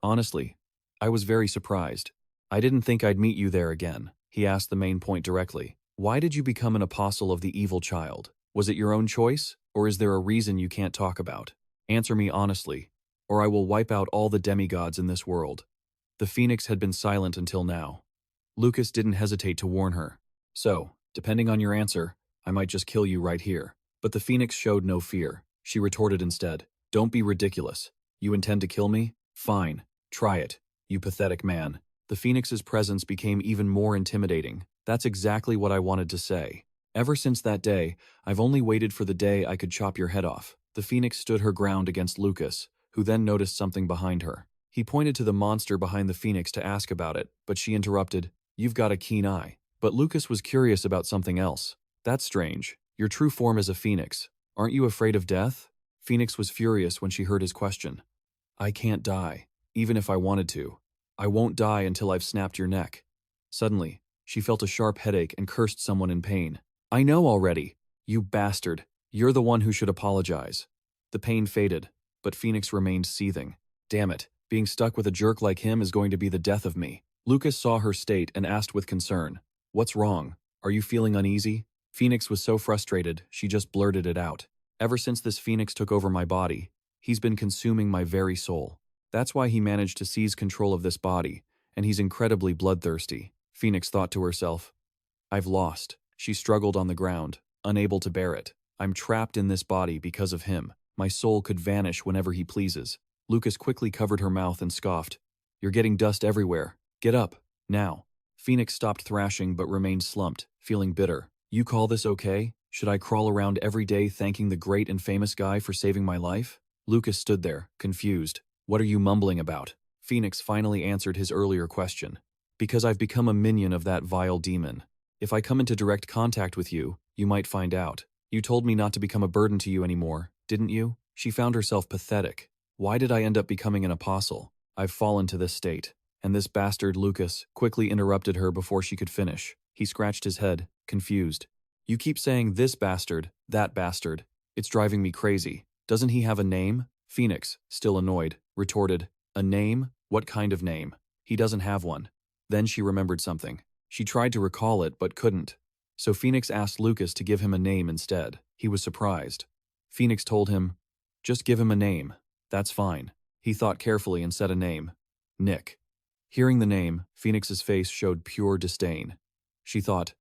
"Honestly, I was very surprised. I didn't think I'd meet you there again." He asked the main point directly. "Why did you become an apostle of the evil child? Was it your own choice, or is there a reason you can't talk about? Answer me honestly, or I will wipe out all the demigods in this world." The Phoenix had been silent until now. Lucas didn't hesitate to warn her. So, depending on your answer, I might just kill you right here. But the Phoenix showed no fear. She retorted instead, "Don't be ridiculous. You intend to kill me? Fine. Try it, you pathetic man." The Phoenix's presence became even more intimidating. That's exactly what I wanted to say. Ever since that day, I've only waited for the day I could chop your head off. The Phoenix stood her ground against Lucas, who then noticed something behind her. He pointed to the monster behind the Phoenix to ask about it, but she interrupted, "You've got a keen eye." But Lucas was curious about something else. "That's strange. Your true form is a Phoenix. Aren't you afraid of death?" Phoenix was furious when she heard his question. "I can't die, even if I wanted to. I won't die until I've snapped your neck." Suddenly, she felt a sharp headache and cursed someone in pain. "I know already. You bastard. You're the one who should apologize." The pain faded, but Phoenix remained seething. "Damn it. Being stuck with a jerk like him is going to be the death of me." Lucas saw her state and asked with concern, "What's wrong? Are you feeling uneasy?" Phoenix was so frustrated, she just blurted it out. "Ever since this Phoenix took over my body, he's been consuming my very soul. That's why he managed to seize control of this body, and he's incredibly bloodthirsty." Phoenix thought to herself, "I've lost." She struggled on the ground, unable to bear it. "I'm trapped in this body because of him. My soul could vanish whenever he pleases." Lucas quickly covered her mouth and scoffed, "You're getting dust everywhere. Get up, now." Phoenix stopped thrashing but remained slumped, feeling bitter. "You call this okay? Should I crawl around every day thanking the great and famous guy for saving my life?" Lucas stood there, confused. "What are you mumbling about?" Phoenix finally answered his earlier question. "Because I've become a minion of that vile demon. If I come into direct contact with you, you might find out. You told me not to become a burden to you anymore, didn't you?" She found herself pathetic. "Why did I end up becoming an apostle? I've fallen to this state." And this bastard Lucas quickly interrupted her before she could finish. He scratched his head, confused. "You keep saying this bastard, that bastard. It's driving me crazy. Doesn't he have a name?" Phoenix, still annoyed, retorted, "A name? What kind of name? He doesn't have one." Then she remembered something. She tried to recall it but couldn't. So Phoenix asked Lucas to give him a name instead. He was surprised. Phoenix told him, "Just give him a name. That's fine." He thought carefully and said a name. "Nick." Hearing the name, Phoenix's face showed pure disdain. She thought,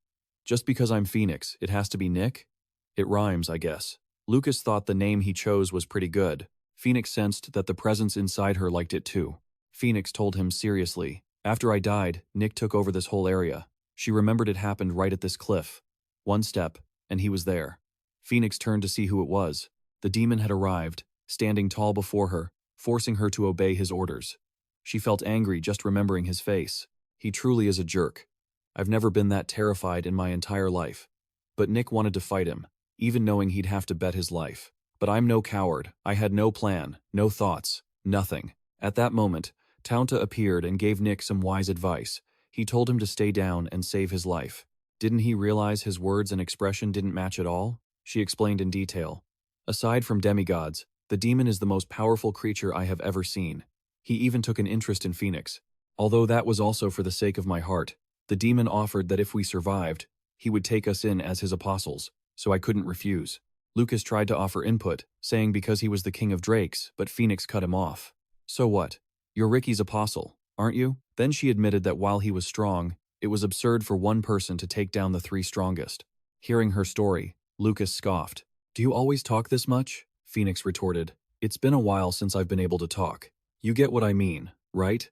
"Just because I'm Phoenix, it has to be Nick? It rhymes, I guess." Lucas thought the name he chose was pretty good. Phoenix sensed that the presence inside her liked it too. Phoenix told him seriously, "After I died, Nick took over this whole area." She remembered it happened right at this cliff. One step, and he was there. Phoenix turned to see who it was. The demon had arrived, standing tall before her, forcing her to obey his orders. She felt angry just remembering his face. He truly is a jerk. I've never been that terrified in my entire life. But Nick wanted to fight him, even knowing he'd have to bet his life. But I'm no coward. I had no plan, no thoughts, nothing. At that moment, Taunta appeared and gave Nick some wise advice. He told him to stay down and save his life. Didn't he realize his words and expression didn't match at all? She explained in detail. "Aside from demigods, the demon is the most powerful creature I have ever seen. He even took an interest in Phoenix. Although that was also for the sake of my heart. The demon offered that if we survived, he would take us in as his apostles, so I couldn't refuse." Lucas tried to offer input, saying because he was the king of drakes, but Phoenix cut him off. "So what? You're Ricky's apostle, aren't you?" Then she admitted that while he was strong, it was absurd for one person to take down the three strongest. Hearing her story, Lucas scoffed. "Do you always talk this much?" Phoenix retorted. "It's been a while since I've been able to talk. You get what I mean, right?"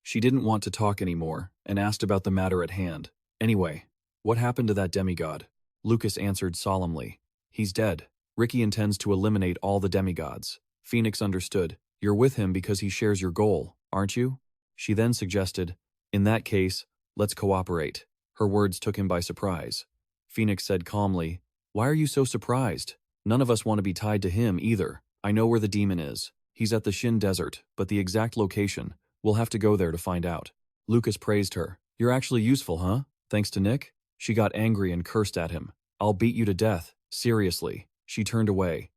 She didn't want to talk anymore, and asked about the matter at hand. "Anyway, what happened to that demigod?" Lucas answered solemnly. "He's dead. Ricky intends to eliminate all the demigods." Phoenix understood. "You're with him because he shares your goal, aren't you?" She then suggested, "In that case, let's cooperate." Her words took him by surprise. Phoenix said calmly, "Why are you so surprised? None of us want to be tied to him either. I know where the demon is. He's at the Shin Desert, but the exact location, we'll have to go there to find out." Lucas praised her. "You're actually useful, huh? Thanks to Nick?" She got angry and cursed at him. "I'll beat you to death. Seriously." She turned away.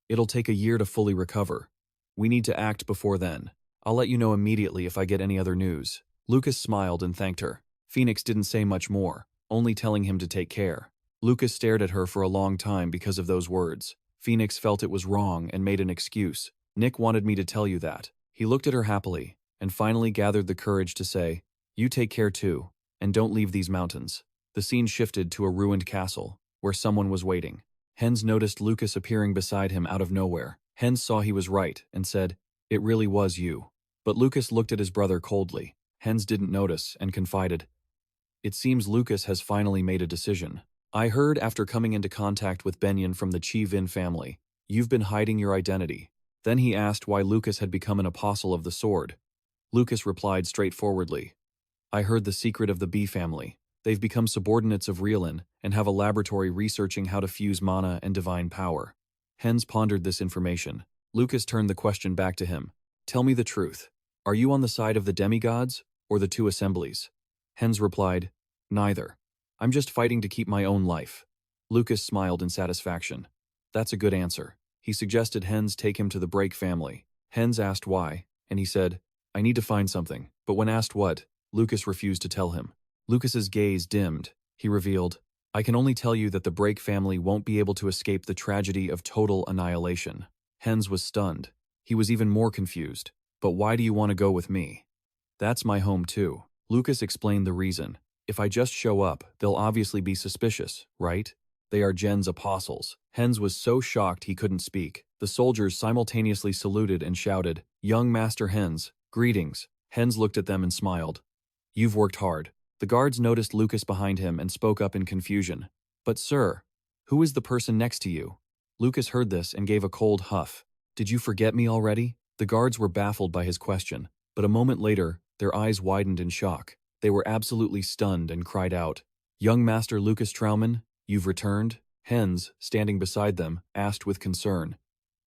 "It'll take a year to fully recover. We need to act before then. I'll let you know immediately if I get any other news." Lucas smiled and thanked her. Phoenix didn't say much more, only telling him to take care. Lucas stared at her for a long time because of those words. Phoenix felt it was wrong and made an excuse. "Nick wanted me to tell you that." He looked at her happily. and finally gathered the courage to say, "You take care too, and don't leave these mountains." The scene shifted to a ruined castle, where someone was waiting. Hens noticed Lucas appearing beside him out of nowhere. Hens saw he was right and said, "It really was you." But Lucas looked at his brother coldly. Hens didn't notice and confided, "It seems Lucas has finally made a decision. I heard after coming into contact with Benyon from the Chi Vin family, you've been hiding your identity." Then he asked why Lucas had become an apostle of the sword. Lucas replied straightforwardly, "I heard the secret of the B family. They've become subordinates of Reelin and have a laboratory researching how to fuse mana and divine power." Hens pondered this information. Lucas turned the question back to him. "Tell me the truth. Are you on the side of the demigods or the two assemblies?" Hens replied, "Neither. I'm just fighting to keep my own life." Lucas smiled in satisfaction. "That's a good answer." He suggested Hens take him to the Break family. Hens asked why, and he said, "I need to find something," but when asked what, Lucas refused to tell him. Lucas's gaze dimmed. He revealed, "I can only tell you that the Break family won't be able to escape the tragedy of total annihilation." Hens was stunned. He was even more confused. "But why do you want to go with me?" "That's my home too." Lucas explained the reason. "If I just show up, they'll obviously be suspicious, right? They are Jen's apostles." Hens was so shocked he couldn't speak. The soldiers simultaneously saluted and shouted, "Young Master Hens, greetings." Hens looked at them and smiled. "You've worked hard." The guards noticed Lucas behind him and spoke up in confusion. "But sir, who is the person next to you?" Lucas heard this and gave a cold huff. "Did you forget me already?" The guards were baffled by his question, but a moment later, their eyes widened in shock. They were absolutely stunned and cried out, "Young Master Lucas Trauman, you've returned?" Hens, standing beside them, asked with concern,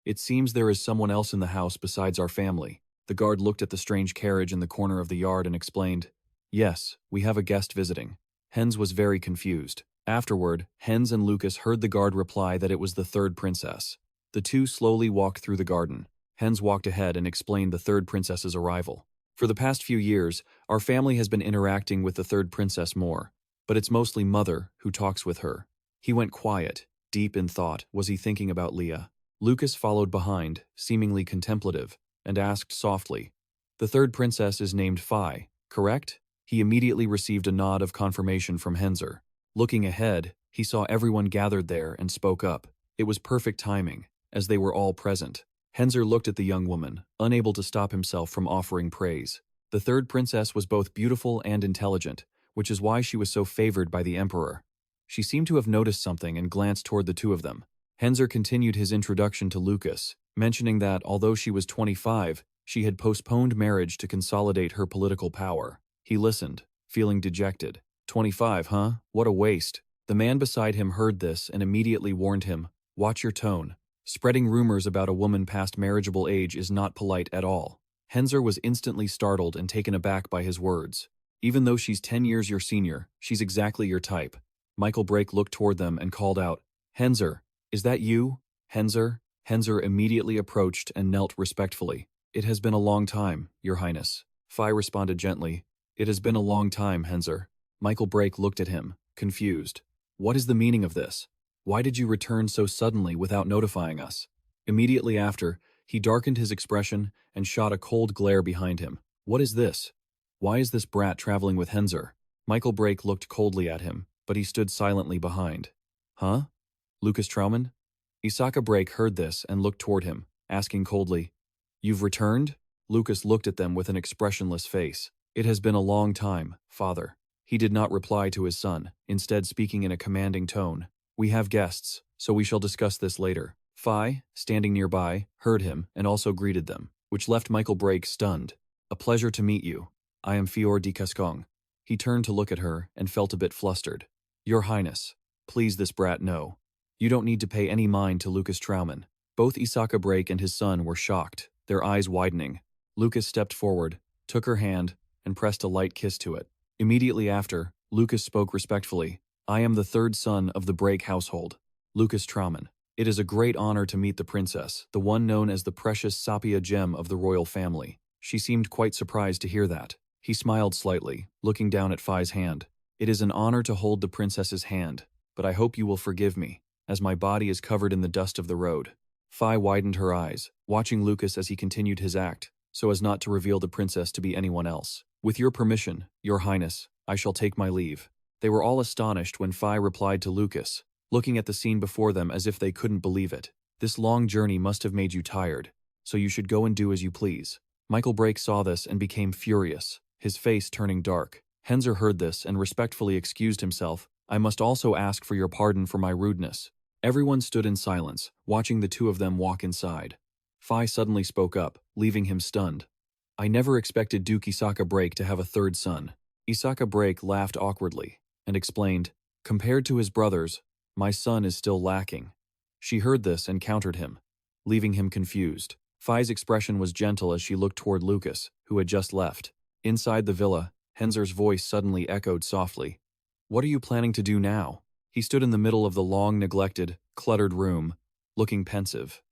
"It seems there is someone else in the house besides our family." The guard looked at the strange carriage in the corner of the yard and explained, "Yes, we have a guest visiting." Hens was very confused. Afterward, Hens and Lucas heard the guard reply that it was the third princess. The two slowly walked through the garden. Hens walked ahead and explained the third princess's arrival. "For the past few years, our family has been interacting with the third princess more, but it's mostly Mother who talks with her." He went quiet, deep in thought. Was he thinking about Leah? Lucas followed behind, seemingly contemplative, and asked softly, "The third princess is named Phi, correct?" He immediately received a nod of confirmation from Henzer. Looking ahead, he saw everyone gathered there and spoke up. It was perfect timing, as they were all present. Henzer looked at the young woman, unable to stop himself from offering praise. The third princess was both beautiful and intelligent, which is why she was so favored by the emperor. She seemed to have noticed something and glanced toward the two of them. Henzer continued his introduction to Lucas, mentioning that although she was 25, she had postponed marriage to consolidate her political power. He listened, feeling dejected. 25, huh? What a waste. The man beside him heard this and immediately warned him, "Watch your tone. Spreading rumors about a woman past marriageable age is not polite at all." Henzer was instantly startled and taken aback by his words. "Even though she's 10 years your senior, she's exactly your type." Michael Brake looked toward them and called out, "Henzer, is that you?" "Henzer?" Henzer immediately approached and knelt respectfully. "It has been a long time, Your Highness." Phi responded gently, "It has been a long time, Henzer." Michael Brake looked at him, confused. "What is the meaning of this? Why did you return so suddenly without notifying us?" Immediately after, he darkened his expression and shot a cold glare behind him. "What is this? Why is this brat traveling with Henzer?" Michael Brake looked coldly at him, but he stood silently behind. "Huh? Lucas Trauman?" Isaka Brake heard this and looked toward him, asking coldly, "You've returned?" Lucas looked at them with an expressionless face. "It has been a long time, father." He did not reply to his son, instead speaking in a commanding tone. "We have guests, so we shall discuss this later." Phi, standing nearby, heard him and also greeted them, which left Michael Brake stunned. "A pleasure to meet you. I am Fior di Cascong." He turned to look at her and felt a bit flustered. "Your Highness, please this brat no. You don't need to pay any mind to Lucas Trauman." Both Isaka Brake and his son were shocked, their eyes widening. Lucas stepped forward, took her hand, and pressed a light kiss to it. Immediately after, Lucas spoke respectfully. "I am the third son of the Brake household, Lucas Trauman. It is a great honor to meet the princess, the one known as the precious Sapia gem of the royal family." She seemed quite surprised to hear that. He smiled slightly, looking down at Phi's hand. "It is an honor to hold the princess's hand, but I hope you will forgive me, as my body is covered in the dust of the road." Phi widened her eyes, watching Lucas as he continued his act. so as not to reveal the princess to be anyone else. With your permission, your highness, I shall take my leave. They were all astonished when Phi replied to Lucas, looking at the scene before them as if they couldn't believe it. This long journey must have made you tired, so you should go and do as you please. Michael Brake saw this and became furious, his face turning dark. Henzer heard this and respectfully excused himself. I must also ask for your pardon for my rudeness. Everyone stood in silence, watching the two of them walk inside. Phi suddenly spoke up, leaving him stunned. I never expected Duke Isaka Brake to have a third son. Isaka Brake laughed awkwardly and explained, compared to his brothers, my son is still lacking. She heard this and countered him, leaving him confused. Phi's expression was gentle as she looked toward Lucas, who had just left. Inside the villa, Henzer's voice suddenly echoed softly. What are you planning to do now? He stood in the middle of the long, neglected, cluttered room, looking pensive.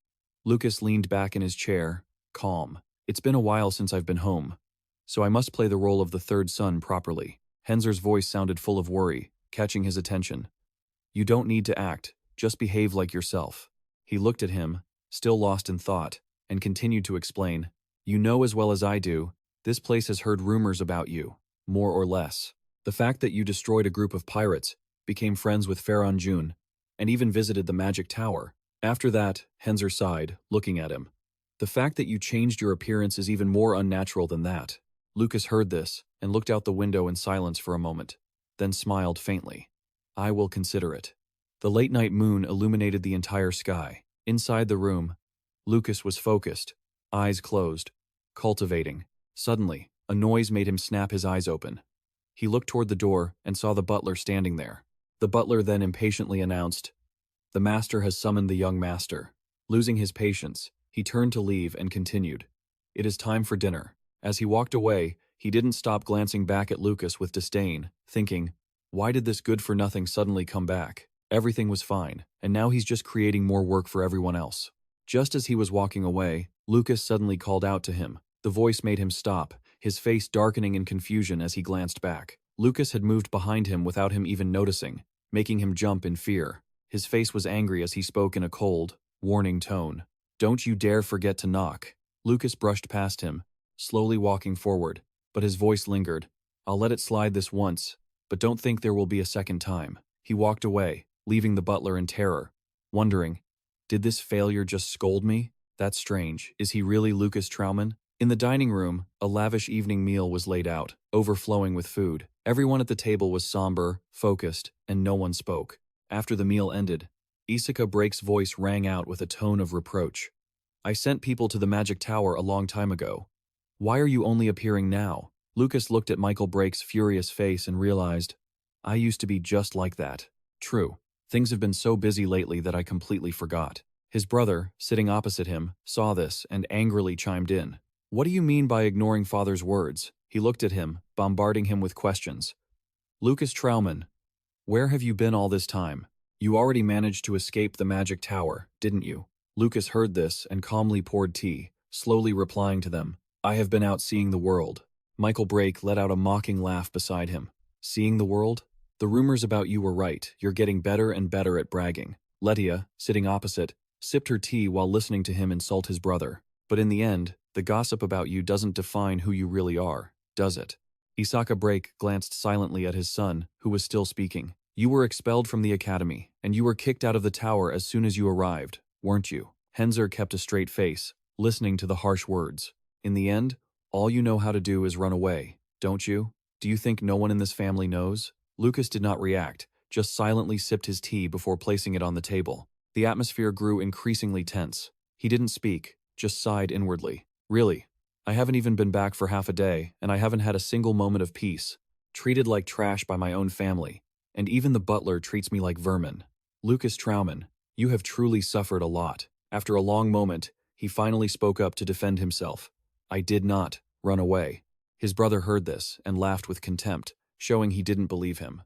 Lucas leaned back in his chair, calm. It's been a while since I've been home, so I must play the role of the third son properly. Henzer's voice sounded full of worry, catching his attention. You don't need to act, just behave like yourself. He looked at him, still lost in thought, and continued to explain. You know as well as I do, this place has heard rumors about you, more or less. The fact that you destroyed a group of pirates, became friends with Pharaoh Jun, and even visited the magic tower. After that, Henzer sighed, looking at him. The fact that you changed your appearance is even more unnatural than that. Lucas heard this and looked out the window in silence for a moment, then smiled faintly. I will consider it. The late-night moon illuminated the entire sky. Inside the room, Lucas was focused, eyes closed, cultivating. Suddenly, a noise made him snap his eyes open. He looked toward the door and saw the butler standing there. The butler then impatiently announced, The master has summoned the young master. Losing his patience, he turned to leave and continued, It is time for dinner. As he walked away, he didn't stop glancing back at Lucas with disdain, thinking, why did this good-for-nothing suddenly come back? Everything was fine, and now he's just creating more work for everyone else. Just as he was walking away, Lucas suddenly called out to him. The voice made him stop, his face darkening in confusion as he glanced back. Lucas had moved behind him without him even noticing, making him jump in fear. His face was angry as he spoke in a cold, warning tone. Don't you dare forget to knock. Lucas brushed past him, slowly walking forward, but his voice lingered. I'll let it slide this once, but don't think there will be a second time. He walked away, leaving the butler in terror, wondering, did this failure just scold me? That's strange. Is he really Lucas Trauman? In the dining room, a lavish evening meal was laid out, overflowing with food. Everyone at the table was somber, focused, and no one spoke. After the meal ended, Isaka Brake's voice rang out with a tone of reproach. I sent people to the magic tower a long time ago. Why are you only appearing now? Lucas looked at Michael Brake's furious face and realized, I used to be just like that. True, things have been so busy lately that I completely forgot. His brother, sitting opposite him, saw this and angrily chimed in. What do you mean by ignoring father's words? He looked at him, bombarding him with questions. Lucas Trauman, where have you been all this time? You already managed to escape the magic tower, didn't you? Lucas heard this and calmly poured tea, slowly replying to them. I have been out seeing the world. Michael Brake let out a mocking laugh beside him. Seeing the world? The rumors about you were right. You're getting better and better at bragging. Letia, sitting opposite, sipped her tea while listening to him insult his brother. But in the end, the gossip about you doesn't define who you really are, does it? Isaka Brake glanced silently at his son, who was still speaking. You were expelled from the academy, and you were kicked out of the tower as soon as you arrived, weren't you? Henzer kept a straight face, listening to the harsh words. In the end, all you know how to do is run away, don't you? Do you think no one in this family knows? Lucas did not react, just silently sipped his tea before placing it on the table. The atmosphere grew increasingly tense. He didn't speak, just sighed inwardly. Really, I haven't even been back for half a day, and I haven't had a single moment of peace. Treated like trash by my own family, and even the butler treats me like vermin. Lucas Trauman, you have truly suffered a lot. After a long moment, he finally spoke up to defend himself. I did not run away. His brother heard this and laughed with contempt, showing he didn't believe him.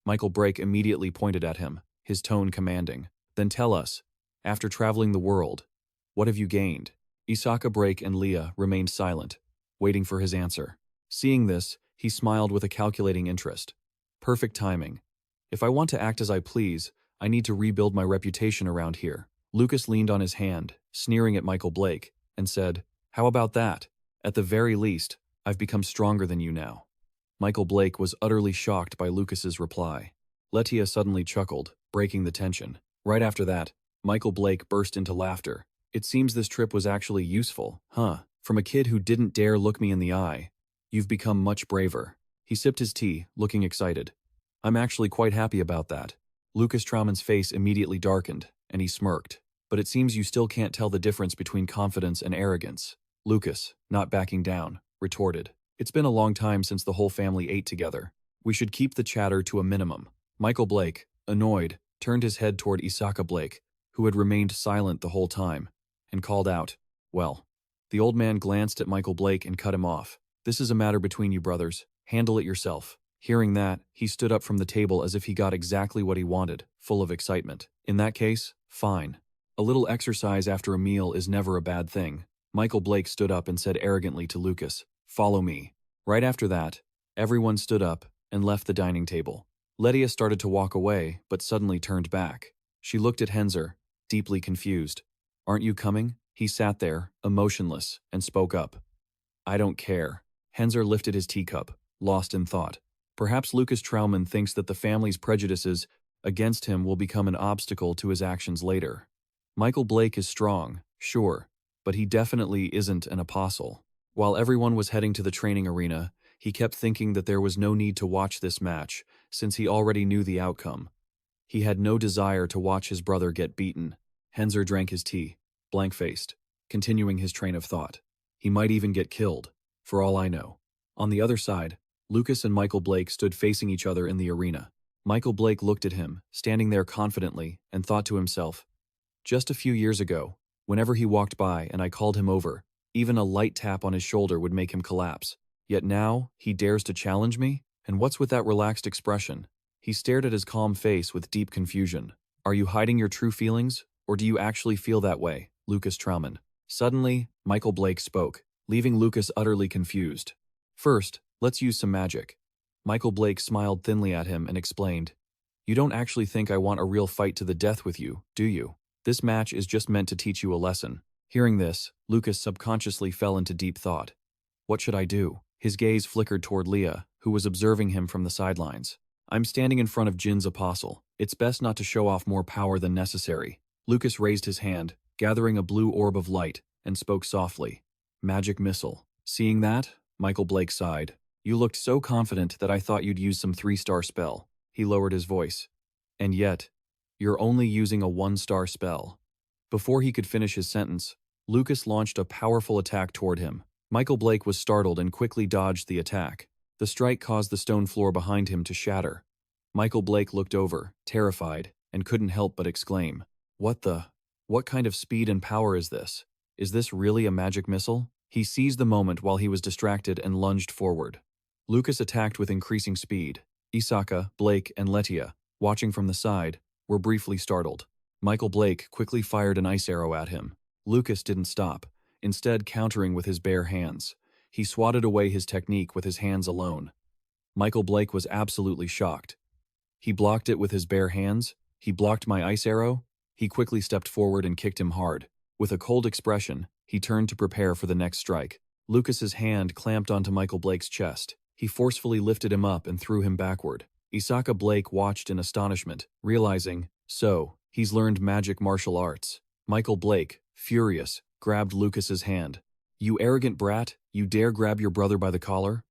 Michael Brake immediately pointed at him, his tone commanding. Then tell us, after traveling the world, what have you gained? Isaka Brake and Leah remained silent, waiting for his answer. Seeing this, he smiled with a calculating interest. Perfect timing. If I want to act as I please, I need to rebuild my reputation around here. Lucas leaned on his hand, sneering at Michael Blake, and said, How about that? At the very least, I've become stronger than you now. Michael Blake was utterly shocked by Lucas's reply. Letia suddenly chuckled, breaking the tension. Right after that, Michael Blake burst into laughter. It seems this trip was actually useful, huh? From a kid who didn't dare look me in the eye. You've become much braver. He sipped his tea, looking excited. I'm actually quite happy about that. Lucas Traumann's face immediately darkened, and he smirked. But it seems you still can't tell the difference between confidence and arrogance. Lucas, not backing down, retorted. It's been a long time since the whole family ate together. We should keep the chatter to a minimum. Michael Blake, annoyed, turned his head toward Isaka Blake, who had remained silent the whole time, and called out, "Well." The old man glanced at Michael Blake and cut him off. "This is a matter between you brothers. Handle it yourself." Hearing that, he stood up from the table as if he got exactly what he wanted, full of excitement. In that case, fine. A little exercise after a meal is never a bad thing. Michael Blake stood up and said arrogantly to Lucas, "Follow me." Right after that, everyone stood up and left the dining table. Letia started to walk away, but suddenly turned back. She looked at Henzer, deeply confused. "Aren't you coming?" He sat there, emotionless, and spoke up. "I don't care." Henzer lifted his teacup, lost in thought. Perhaps Lucas Traumann thinks that the family's prejudices against him will become an obstacle to his actions later. Michael Blake is strong, sure, but he definitely isn't an apostle. While everyone was heading to the training arena, he kept thinking that there was no need to watch this match, since he already knew the outcome. He had no desire to watch his brother get beaten. Henzer drank his tea, blank-faced, continuing his train of thought. He might even get killed, for all I know. On the other side, Lucas and Michael Blake stood facing each other in the arena. Michael Blake looked at him, standing there confidently, and thought to himself, just a few years ago, whenever he walked by and I called him over, even a light tap on his shoulder would make him collapse. Yet now, he dares to challenge me? And what's with that relaxed expression? He stared at his calm face with deep confusion. Are you hiding your true feelings, or do you actually feel that way, Lucas Traumann? Suddenly, Michael Blake spoke, leaving Lucas utterly confused. First, let's use some magic. Michael Blake smiled thinly at him and explained, You don't actually think I want a real fight to the death with you, do you? This match is just meant to teach you a lesson. Hearing this, Lucas subconsciously fell into deep thought. What should I do? His gaze flickered toward Leah, who was observing him from the sidelines. I'm standing in front of Jin's apostle. It's best not to show off more power than necessary. Lucas raised his hand, gathering a blue orb of light, and spoke softly. Magic missile. Seeing that, Michael Blake sighed. You looked so confident that I thought you'd use some 3-star spell. He lowered his voice. And yet, you're only using a 1-star spell. Before he could finish his sentence, Lucas launched a powerful attack toward him. Michael Blake was startled and quickly dodged the attack. The strike caused the stone floor behind him to shatter. Michael Blake looked over, terrified, and couldn't help but exclaim, What kind of speed and power is this? Is this really a magic missile? He seized the moment while he was distracted and lunged forward. Lucas attacked with increasing speed. Isaka, Blake, and Letia, watching from the side, were briefly startled. Michael Blake quickly fired an ice arrow at him. Lucas didn't stop, instead countering with his bare hands. He swatted away his technique with his hands alone. Michael Blake was absolutely shocked. He blocked it with his bare hands? He blocked my ice arrow? He quickly stepped forward and kicked him hard. With a cold expression, he turned to prepare for the next strike. Lucas's hand clamped onto Michael Blake's chest. He forcefully lifted him up and threw him backward. Isaka Blake watched in astonishment, realizing, he's learned magic martial arts. Michael Blake, furious, grabbed Lucas's hand. You arrogant brat, you dare grab your brother by the collar?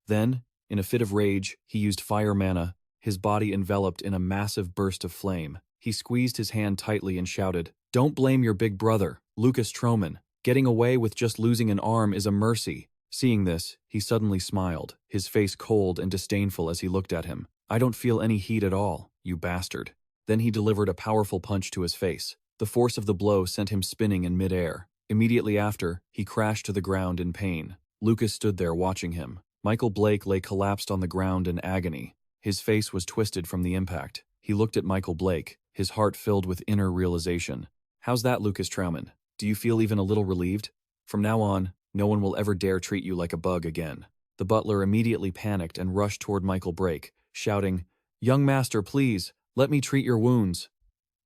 Then, in a fit of rage, he used fire mana, his body enveloped in a massive burst of flame. He squeezed his hand tightly and shouted, Don't blame your big brother, Lucas Traumann. Getting away with just losing an arm is a mercy. Seeing this, he suddenly smiled, his face cold and disdainful as he looked at him. I don't feel any heat at all, you bastard. Then he delivered a powerful punch to his face. The force of the blow sent him spinning in midair. Immediately after, he crashed to the ground in pain. Lucas stood there watching him. Michael Blake lay collapsed on the ground in agony. His face was twisted from the impact. He looked at Michael Blake, his heart filled with inner realization. How's that, Lucas Traumann? Do you feel even a little relieved? From now on, no one will ever dare treat you like a bug again. The butler immediately panicked and rushed toward Michael Blake, shouting, Young master, please, let me treat your wounds.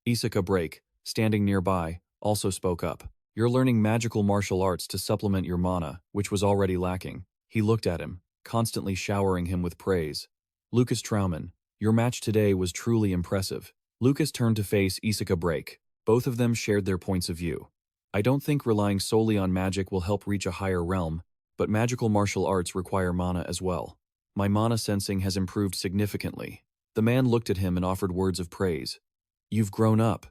Isaka Blake, standing nearby, also spoke up. You're learning magical martial arts to supplement your mana, which was already lacking. He looked at him, constantly showering him with praise. Lucas Trauman, your match today was truly impressive. Lucas turned to face Isaka Break. Both of them shared their points of view. I don't think relying solely on magic will help reach a higher realm, but magical martial arts require mana as well. My mana sensing has improved significantly. The man looked at him and offered words of praise. You've grown up.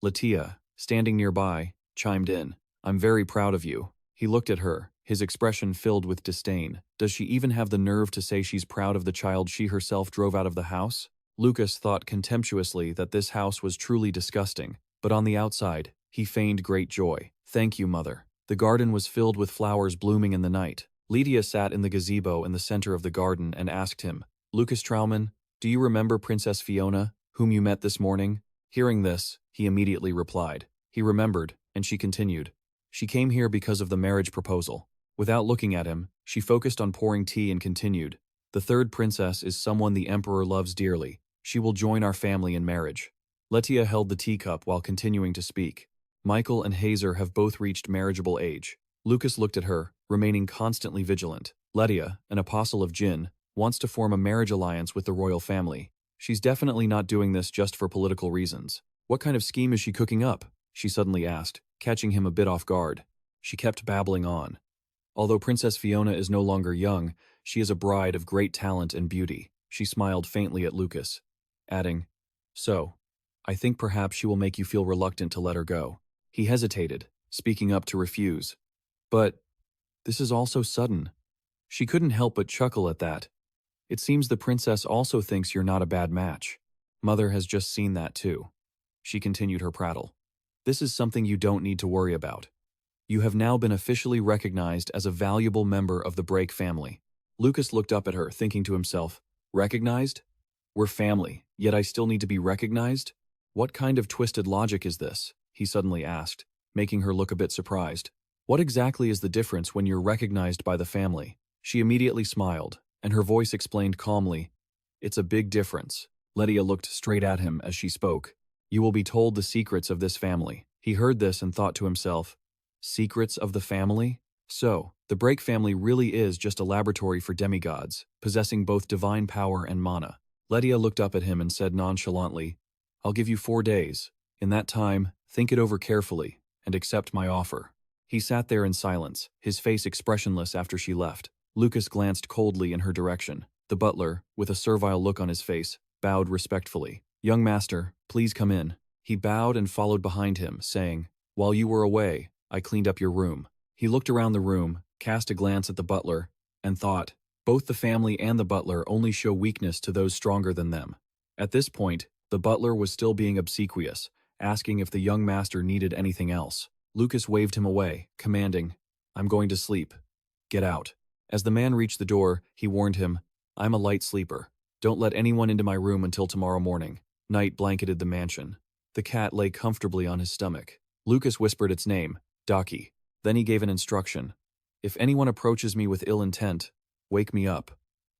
Latia, standing nearby, chimed in. I'm very proud of you. He looked at her, his expression filled with disdain. Does she even have the nerve to say she's proud of the child she herself drove out of the house? Lucas thought contemptuously that this house was truly disgusting, but on the outside, he feigned great joy. Thank you, mother. The garden was filled with flowers blooming in the night. Lydia sat in the gazebo in the center of the garden and asked him, Lucas Trauman, do you remember Princess Fiona, whom you met this morning? Hearing this, he immediately replied. He remembered, and she continued. She came here because of the marriage proposal. Without looking at him, she focused on pouring tea and continued. The third princess is someone the emperor loves dearly. She will join our family in marriage. Letia held the teacup while continuing to speak. Michael and Hazer have both reached marriageable age. Lucas looked at her, remaining constantly vigilant. Letia, an apostle of Jin, wants to form a marriage alliance with the royal family. She's definitely not doing this just for political reasons. What kind of scheme is she cooking up? She suddenly asked, catching him a bit off guard. She kept babbling on. Although Princess Fiona is no longer young, she is a bride of great talent and beauty. She smiled faintly at Lucas, adding, So, I think perhaps she will make you feel reluctant to let her go. He hesitated, speaking up to refuse. But this is all so sudden. She couldn't help but chuckle at that. It seems the princess also thinks you're not a bad match. Mother has just seen that too. She continued her prattle. This is something you don't need to worry about. You have now been officially recognized as a valuable member of the Break family. Lucas looked up at her, thinking to himself, recognized? We're family, yet I still need to be recognized? What kind of twisted logic is this? He suddenly asked, making her look a bit surprised. What exactly is the difference when you're recognized by the family? She immediately smiled, and her voice explained calmly, It's a big difference. Letia looked straight at him as she spoke. You will be told the secrets of this family. He heard this and thought to himself, secrets of the family? So, the Break family really is just a laboratory for demigods, possessing both divine power and mana. Letia looked up at him and said nonchalantly, I'll give you 4 days. In that time, think it over carefully, and accept my offer. He sat there in silence, his face expressionless after she left. Lucas glanced coldly in her direction. The butler, with a servile look on his face, bowed respectfully. Young master, please come in. He bowed and followed behind him, saying, While you were away, I cleaned up your room. He looked around the room, cast a glance at the butler, and thought, both the family and the butler only show weakness to those stronger than them. At this point, the butler was still being obsequious, asking if the young master needed anything else. Lucas waved him away, commanding, I'm going to sleep. Get out. As the man reached the door, he warned him, I'm a light sleeper. Don't let anyone into my room until tomorrow morning. Night blanketed the mansion. The cat lay comfortably on his stomach. Lucas whispered its name, Daki. Then he gave an instruction. If anyone approaches me with ill intent, wake me up.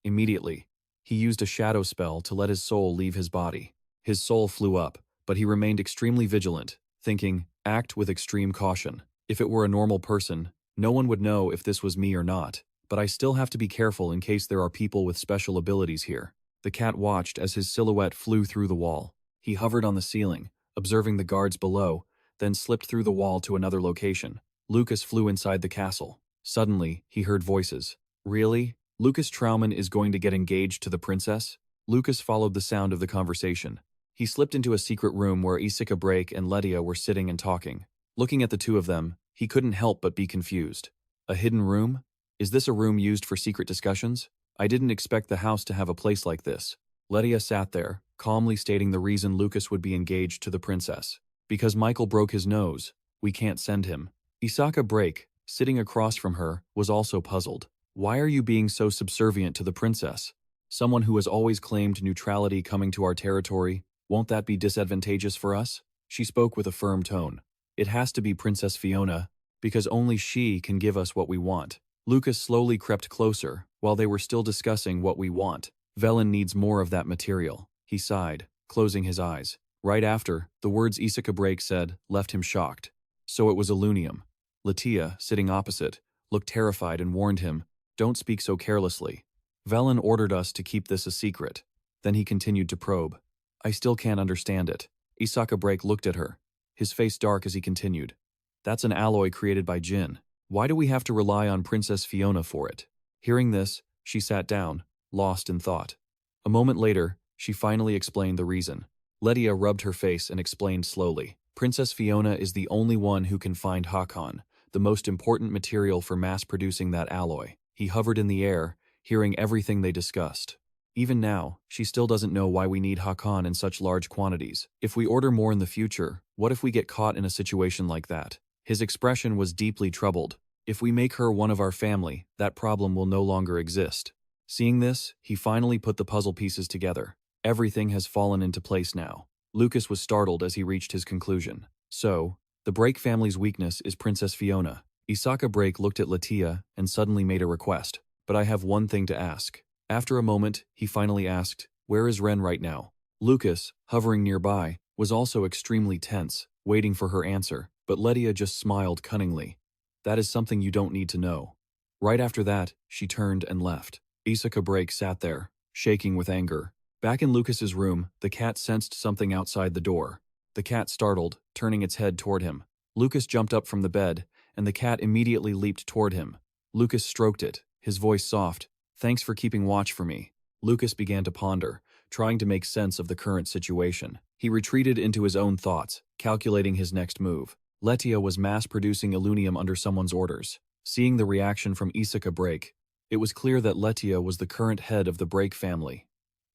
Immediately, he used a shadow spell to let his soul leave his body. His soul flew up, but he remained extremely vigilant, thinking, act with extreme caution. If it were a normal person, no one would know if this was me or not, but I still have to be careful in case there are people with special abilities here. The cat watched as his silhouette flew through the wall. He hovered on the ceiling, observing the guards below, then slipped through the wall to another location. Lucas flew inside the castle. Suddenly, he heard voices. Really? Lucas Trauman is going to get engaged to the princess? Lucas followed the sound of the conversation. He slipped into a secret room where Isaka Break and Letia were sitting and talking. Looking at the two of them, he couldn't help but be confused. A hidden room? Is this a room used for secret discussions? I didn't expect the house to have a place like this. Letia sat there, calmly stating the reason Lucas would be engaged to the princess. Because Michael broke his nose, we can't send him. Isaka Break, sitting across from her, was also puzzled. Why are you being so subservient to the princess? Someone who has always claimed neutrality coming to our territory, won't that be disadvantageous for us? She spoke with a firm tone. It has to be Princess Fiona, because only she can give us what we want. Lucas slowly crept closer, while they were still discussing what we want. Velen needs more of that material. He sighed, closing his eyes. Right after, the words Isaka Break said left him shocked. So it was Illunium. Latia, sitting opposite, looked terrified and warned him, "Don't speak so carelessly. Velen ordered us to keep this a secret." Then he continued to probe. "I still can't understand it." Isaka Break looked at her, his face dark as he continued. "That's an alloy created by Jin. Why do we have to rely on Princess Fiona for it?" Hearing this, she sat down, lost in thought. A moment later, she finally explained the reason. Letia rubbed her face and explained slowly. "Princess Fiona is the only one who can find Hakan, the most important material for mass-producing that alloy." He hovered in the air, hearing everything they discussed. "Even now, she still doesn't know why we need Hakan in such large quantities. If we order more in the future, what if we get caught in a situation like that?" His expression was deeply troubled. "If we make her one of our family, that problem will no longer exist." Seeing this, he finally put the puzzle pieces together. Everything has fallen into place now. Lucas was startled as he reached his conclusion. "So, the Break family's weakness is Princess Fiona." Isaka Break looked at Latia and suddenly made a request. "But I have one thing to ask." After a moment, he finally asked, "Where is Ren right now?" Lucas, hovering nearby, was also extremely tense, waiting for her answer, but Letia just smiled cunningly. "That is something you don't need to know." Right after that, she turned and left. Isaka Break sat there, shaking with anger. Back in Lucas's room, the cat sensed something outside the door. The cat startled, turning its head toward him. Lucas jumped up from the bed, and the cat immediately leaped toward him. Lucas stroked it, his voice soft. "Thanks for keeping watch for me." Lucas began to ponder, trying to make sense of the current situation. He retreated into his own thoughts, calculating his next move. Letia was mass-producing Illunium under someone's orders. Seeing the reaction from Isaka Break, it was clear that Letia was the current head of the Break family.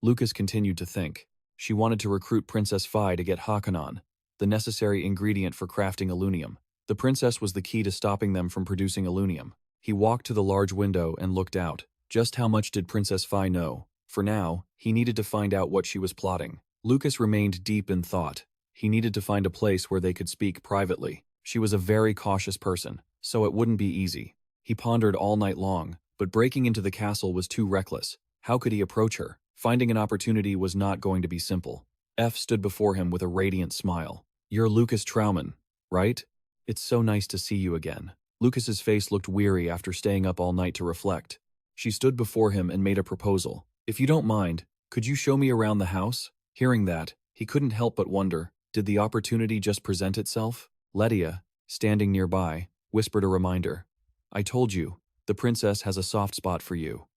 Lucas continued to think. She wanted to recruit Princess Fi to get Hakanon, the necessary ingredient for crafting Illunium. The princess was the key to stopping them from producing Illunium. He walked to the large window and looked out. Just how much did Princess Fi know? For now, he needed to find out what she was plotting. Lucas remained deep in thought. He needed to find a place where they could speak privately. She was a very cautious person, so it wouldn't be easy. He pondered all night long, but breaking into the castle was too reckless. How could he approach her? Finding an opportunity was not going to be simple. F stood before him with a radiant smile. "You're Lucas Trauman, right? It's so nice to see you again." Lucas's face looked weary after staying up all night to reflect. She stood before him and made a proposal. "If you don't mind, could you show me around the house?" Hearing that, he couldn't help but wonder, did the opportunity just present itself? Letia, standing nearby, whispered a reminder. "I told you, the princess has a soft spot for you."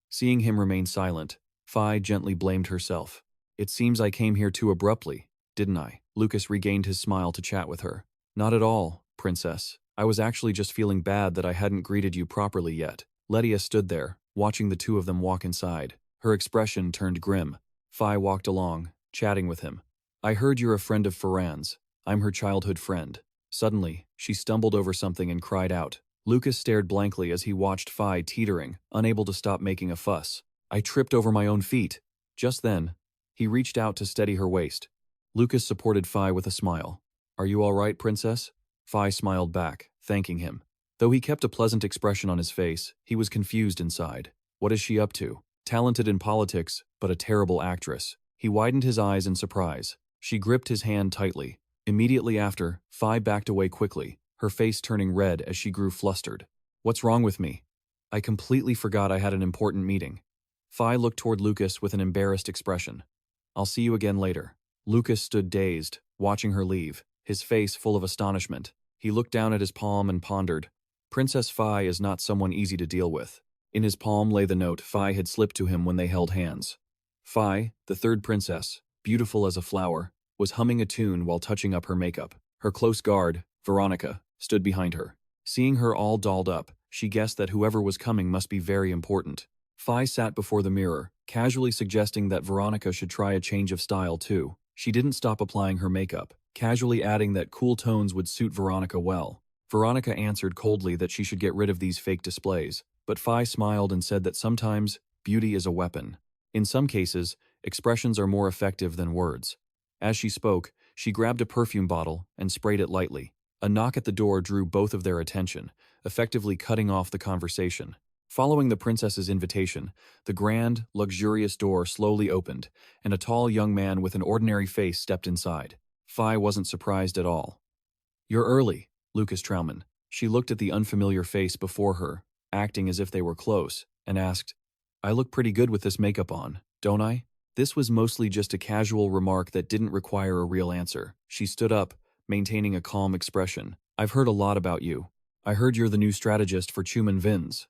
Seeing him remain silent, Fi gently blamed herself. "It seems I came here too abruptly, didn't I?" Lucas regained his smile to chat with her. "Not at all, princess. I was actually just feeling bad that I hadn't greeted you properly yet." Letia stood there, watching the two of them walk inside. Her expression turned grim. Fi walked along, chatting with him. "I heard you're a friend of Ferran's. I'm her childhood friend." Suddenly, she stumbled over something and cried out. Lucas stared blankly as he watched Fi teetering, unable to stop making a fuss. "I tripped over my own feet." Just then, he reached out to steady her waist. Lucas supported Fi with a smile. "Are you all right, princess?" Fi smiled back, thanking him. Though he kept a pleasant expression on his face, he was confused inside. What is she up to? Talented in politics, but a terrible actress. He widened his eyes in surprise. She gripped his hand tightly. Immediately after, Fi backed away quickly, her face turning red as she grew flustered. "What's wrong with me? I completely forgot I had an important meeting." Fi looked toward Lucas with an embarrassed expression. "I'll see you again later." Lucas stood dazed, watching her leave, his face full of astonishment. He looked down at his palm and pondered. Princess Fi is not someone easy to deal with. In his palm lay the note Fi had slipped to him when they held hands. Fi, the third princess, beautiful as a flower, was humming a tune while touching up her makeup. Her close guard, Veronica, stood behind her. Seeing her all dolled up, she guessed that whoever was coming must be very important. Fi sat before the mirror, casually suggesting that Veronica should try a change of style too. She didn't stop applying her makeup, casually adding that cool tones would suit Veronica well. Veronica answered coldly that she should get rid of these fake displays, but Fi smiled and said that sometimes beauty is a weapon. In some cases, expressions are more effective than words. As she spoke, she grabbed a perfume bottle and sprayed it lightly. A knock at the door drew both of their attention, effectively cutting off the conversation. Following the princess's invitation, the grand, luxurious door slowly opened, and a tall young man with an ordinary face stepped inside. Fi wasn't surprised at all. "You're early, Lucas Trauman." She looked at the unfamiliar face before her, acting as if they were close, and asked, "I look pretty good with this makeup on, don't I?" This was mostly just a casual remark that didn't require a real answer. She stood up, maintaining a calm expression. "I've heard a lot about you. I heard you're the new strategist for Chuman Vins."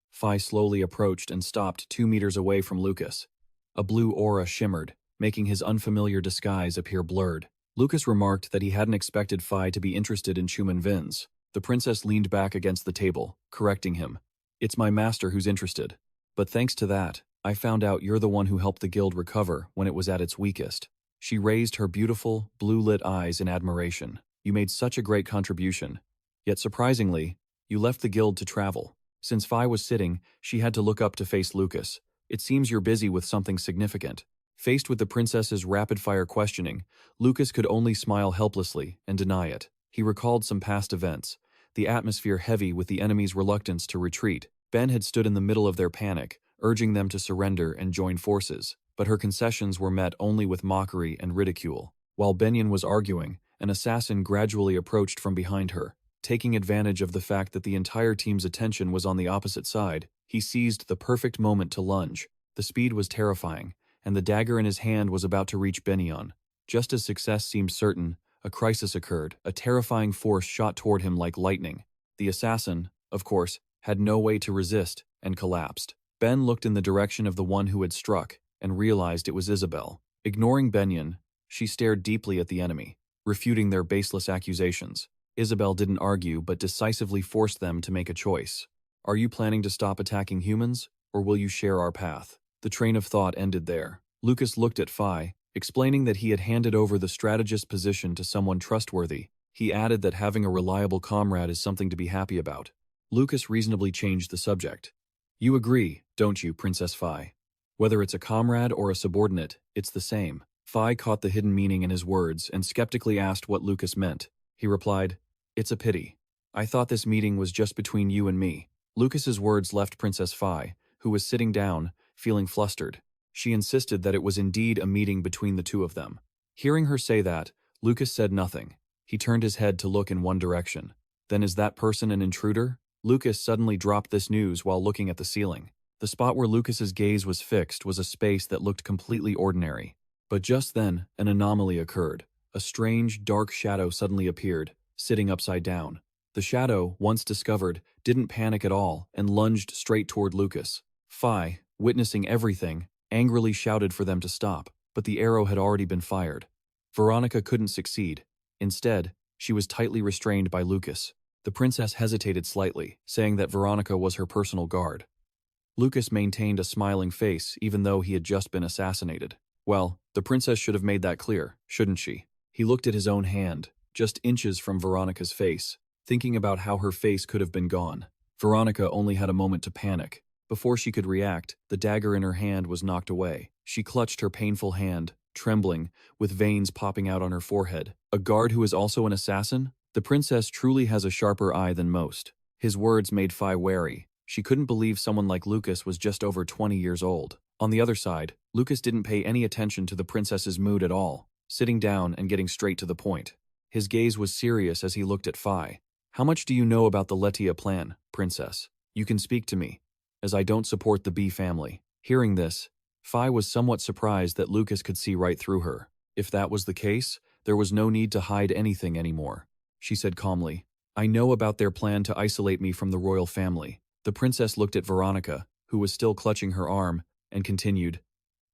Phi slowly approached and stopped 2 meters away from Lucas. A blue aura shimmered, making his unfamiliar disguise appear blurred. Lucas remarked that he hadn't expected Phi to be interested in Chuman Vins. The princess leaned back against the table, correcting him. "It's my master who's interested. But thanks to that, I found out you're the one who helped the guild recover when it was at its weakest." She raised her beautiful, blue-lit eyes in admiration. "You made such a great contribution. Yet surprisingly, you left the guild to travel." Since Phi was sitting, she had to look up to face Lucas. "It seems you're busy with something significant." Faced with the princess's rapid-fire questioning, Lucas could only smile helplessly and deny it. He recalled some past events, the atmosphere heavy with the enemy's reluctance to retreat. Ben had stood in the middle of their panic, urging them to surrender and join forces, but her concessions were met only with mockery and ridicule. While Benyon was arguing, an assassin gradually approached from behind her. Taking advantage of the fact that the entire team's attention was on the opposite side, he seized the perfect moment to lunge. The speed was terrifying, and the dagger in his hand was about to reach Benyon. Just as success seemed certain, a crisis occurred. A terrifying force shot toward him like lightning. The assassin, of course, had no way to resist and collapsed. Ben looked in the direction of the one who had struck and realized it was Isabel. Ignoring Benyon, she stared deeply at the enemy, refuting their baseless accusations. Isabel didn't argue but decisively forced them to make a choice. "Are you planning to stop attacking humans, or will you share our path?" The train of thought ended there. Lucas looked at Phi, explaining that he had handed over the strategist position to someone trustworthy. He added that having a reliable comrade is something to be happy about. Lucas reasonably changed the subject. "You agree, don't you, Princess Phi? Whether it's a comrade or a subordinate, it's the same." Phi caught the hidden meaning in his words and skeptically asked what Lucas meant. He replied, "It's a pity. I thought this meeting was just between you and me." Lucas's words left Princess Phi, who was sitting down, feeling flustered. She insisted that it was indeed a meeting between the two of them. Hearing her say that, Lucas said nothing. He turned his head to look in one direction. Then is that person an intruder? Lucas suddenly dropped this news while looking at the ceiling. The spot where Lucas's gaze was fixed was a space that looked completely ordinary. But just then, an anomaly occurred. A strange, dark shadow suddenly appeared, sitting upside down. The shadow, once discovered, didn't panic at all and lunged straight toward Lucas. Phi, witnessing everything, angrily shouted for them to stop, but the arrow had already been fired. Veronica couldn't succeed. Instead, she was tightly restrained by Lucas. The princess hesitated slightly, saying that Veronica was her personal guard. Lucas maintained a smiling face even though he had just been assassinated. Well, the princess should have made that clear, shouldn't she? He looked at his own hand, just inches from Veronica's face, thinking about how her face could have been gone. Veronica only had a moment to panic. Before she could react, the dagger in her hand was knocked away. She clutched her painful hand, trembling, with veins popping out on her forehead. A guard who is also an assassin? The princess truly has a sharper eye than most. His words made Phi wary. She couldn't believe someone like Lucas was just over 20 years old. On the other side, Lucas didn't pay any attention to the princess's mood at all, sitting down and getting straight to the point. His gaze was serious as he looked at Phi. "How much do you know about the Letia plan, princess? You can speak to me, as I don't support the B family." Hearing this, Phi was somewhat surprised that Lucas could see right through her. If that was the case, there was no need to hide anything anymore. She said calmly, "I know about their plan to isolate me from the royal family." The princess looked at Veronica, who was still clutching her arm, and continued,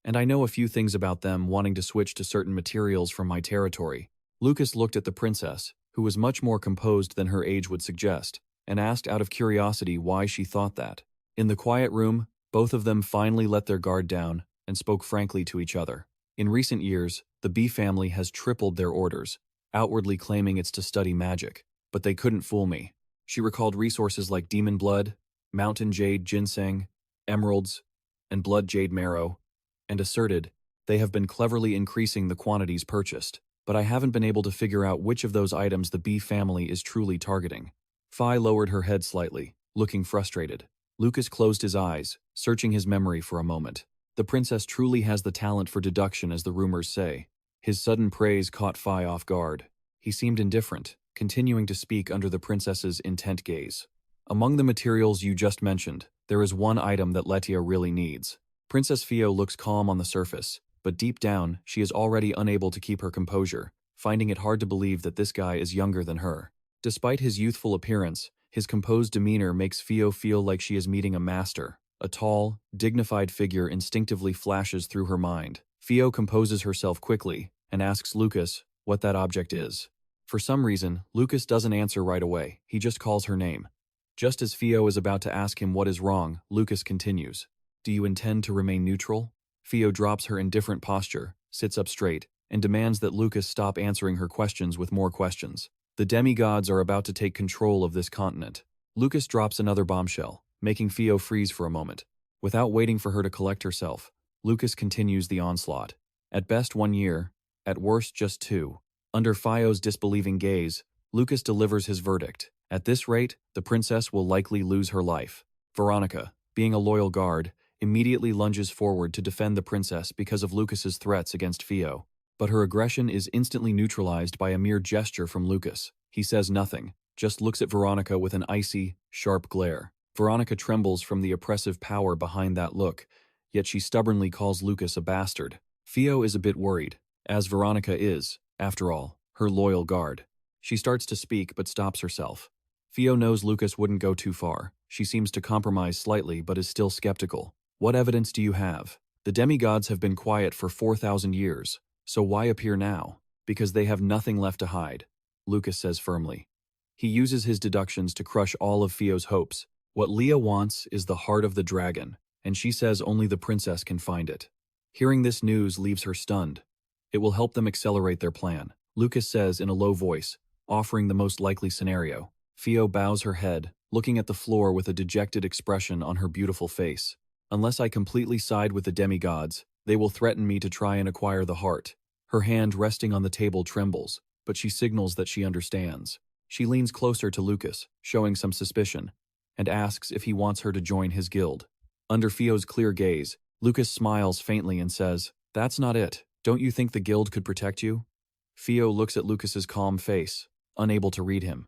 "And I know a few things about them wanting to switch to certain materials from my territory." Lucas looked at the princess, who was much more composed than her age would suggest, and asked out of curiosity why she thought that. In the quiet room, both of them finally let their guard down and spoke frankly to each other. In recent years, the B family has tripled their orders, outwardly claiming it's to study magic, but they couldn't fool me. She recalled resources like demon blood, mountain jade ginseng, emeralds, and blood jade marrow, and asserted they have been cleverly increasing the quantities purchased, but I haven't been able to figure out which of those items the B family is truly targeting. Phi lowered her head slightly, looking frustrated. Lucas closed his eyes, searching his memory for a moment. The princess truly has the talent for deduction, as the rumors say. His sudden praise caught Phi off guard. He seemed indifferent, continuing to speak under the princess's intent gaze. Among the materials you just mentioned, there is one item that Letia really needs. Princess Fio looks calm on the surface, but deep down, she is already unable to keep her composure, finding it hard to believe that this guy is younger than her. Despite his youthful appearance, his composed demeanor makes Fio feel like she is meeting a master. A tall, dignified figure instinctively flashes through her mind. Fio composes herself quickly and asks Lucas what that object is. For some reason, Lucas doesn't answer right away, he just calls her name. Just as Fio is about to ask him what is wrong, Lucas continues. Do you intend to remain neutral? Fio drops her indifferent posture, sits up straight, and demands that Lucas stop answering her questions with more questions. The demigods are about to take control of this continent. Lucas drops another bombshell, making Fio freeze for a moment. Without waiting for her to collect herself, Lucas continues the onslaught. At best 1 year, at worst just 2. Under Fio's disbelieving gaze, Lucas delivers his verdict. At this rate, the princess will likely lose her life. Veronica, being a loyal guard, immediately lunges forward to defend the princess because of Lucas's threats against Fio. But her aggression is instantly neutralized by a mere gesture from Lucas. He says nothing, just looks at Veronica with an icy, sharp glare. Veronica trembles from the oppressive power behind that look, yet she stubbornly calls Lucas a bastard. Fio is a bit worried, as Veronica is, after all, her loyal guard. She starts to speak but stops herself. Fio knows Lucas wouldn't go too far. She seems to compromise slightly but is still skeptical. What evidence do you have? The demigods have been quiet for 4,000 years, so why appear now? Because they have nothing left to hide, Lucas says firmly. He uses his deductions to crush all of Fio's hopes. What Leah wants is the heart of the dragon, and she says only the princess can find it. Hearing this news leaves her stunned. It will help them accelerate their plan, Lucas says in a low voice, offering the most likely scenario. Fio bows her head, looking at the floor with a dejected expression on her beautiful face. Unless I completely side with the demigods, they will threaten me to try and acquire the heart. Her hand resting on the table trembles, but she signals that she understands. She leans closer to Lucas, showing some suspicion, and asks if he wants her to join his guild. Under Fio's clear gaze, Lucas smiles faintly and says, "That's not it. Don't you think the guild could protect you?" Fio looks at Lucas's calm face, unable to read him.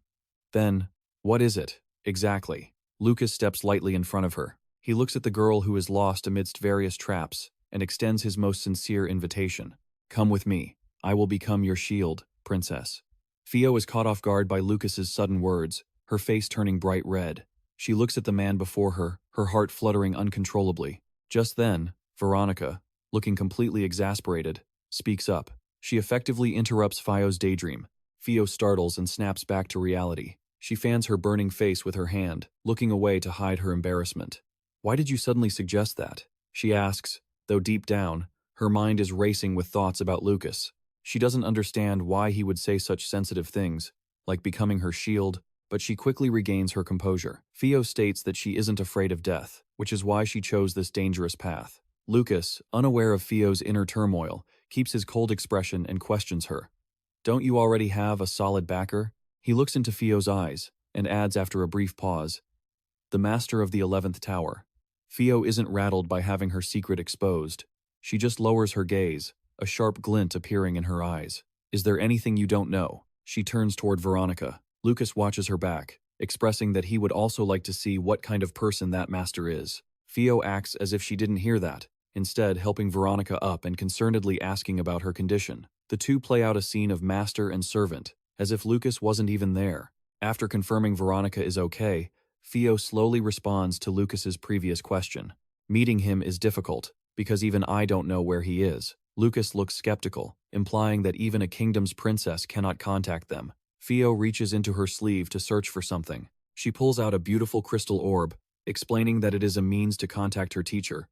Then, what is it, exactly? Lucas steps lightly in front of her. He looks at the girl who is lost amidst various traps and extends his most sincere invitation. Come with me. I will become your shield, princess. Fio is caught off guard by Lucas's sudden words, her face turning bright red. She looks at the man before her, her heart fluttering uncontrollably. Just then, Veronica, looking completely exasperated, speaks up. She effectively interrupts Fio's daydream. Fio startles and snaps back to reality. She fans her burning face with her hand, looking away to hide her embarrassment. Why did you suddenly suggest that? She asks, though deep down, her mind is racing with thoughts about Lucas. She doesn't understand why he would say such sensitive things, like becoming her shield, but she quickly regains her composure. Fio states that she isn't afraid of death, which is why she chose this dangerous path. Lucas, unaware of Fio's inner turmoil, keeps his cold expression and questions her. Don't you already have a solid backer? He looks into Fio's eyes and adds after a brief pause, the master of the 11th tower. Fio isn't rattled by having her secret exposed. She just lowers her gaze, a sharp glint appearing in her eyes. Is there anything you don't know? She turns toward Veronica. Lucas watches her back, expressing that he would also like to see what kind of person that master is. Fio acts as if she didn't hear that, instead helping Veronica up and concernedly asking about her condition. The two play out a scene of master and servant, as if Lucas wasn't even there. After confirming Veronica is okay, Fio slowly responds to Lucas's previous question. Meeting him is difficult, because even I don't know where he is. Lucas looks skeptical, implying that even a kingdom's princess cannot contact them. Fio reaches into her sleeve to search for something. She pulls out a beautiful crystal orb, explaining that it is a means to contact her teacher,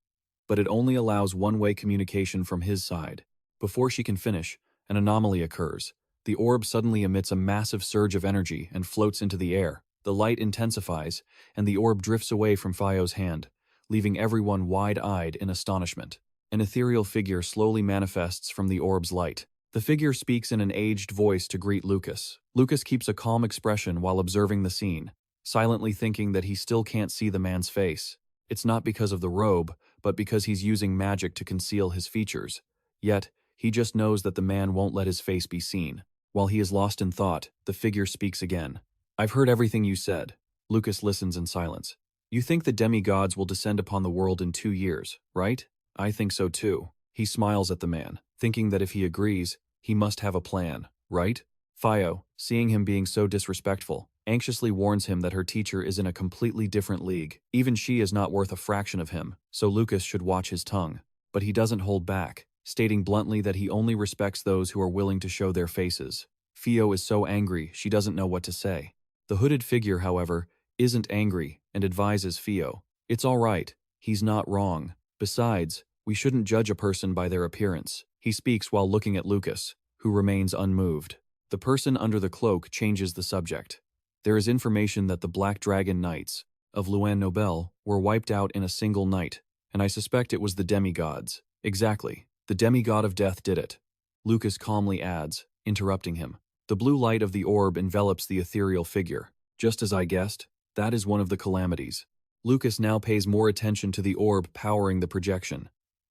but it only allows one-way communication from his side. Before she can finish, an anomaly occurs. The orb suddenly emits a massive surge of energy and floats into the air. The light intensifies, and the orb drifts away from Fio's hand, leaving everyone wide-eyed in astonishment. An ethereal figure slowly manifests from the orb's light. The figure speaks in an aged voice to greet Lucas. Lucas keeps a calm expression while observing the scene, silently thinking that he still can't see the man's face. It's not because of the robe, but because he's using magic to conceal his features. Yet, he just knows that the man won't let his face be seen. While he is lost in thought, the figure speaks again. I've heard everything you said. Lucas listens in silence. You think the demigods will descend upon the world in 2 years, right? I think so too. He smiles at the man, thinking that if he agrees, he must have a plan, right? Fio, seeing him being so disrespectful, anxiously warns him that her teacher is in a completely different league. Even she is not worth a fraction of him, so Lucas should watch his tongue. But he doesn't hold back, stating bluntly that he only respects those who are willing to show their faces. Fio is so angry she doesn't know what to say. The hooded figure, however, isn't angry and advises Fio. It's all right, he's not wrong. Besides, we shouldn't judge a person by their appearance. He speaks while looking at Lucas, who remains unmoved. The person under the cloak changes the subject. There is information that the Black Dragon Knights of Luan Nobel were wiped out in a single night, and I suspect it was the demigods. Exactly. The demigod of death did it. Lucas calmly adds, interrupting him. The blue light of the orb envelops the ethereal figure. Just as I guessed, that is one of the calamities. Lucas now pays more attention to the orb powering the projection.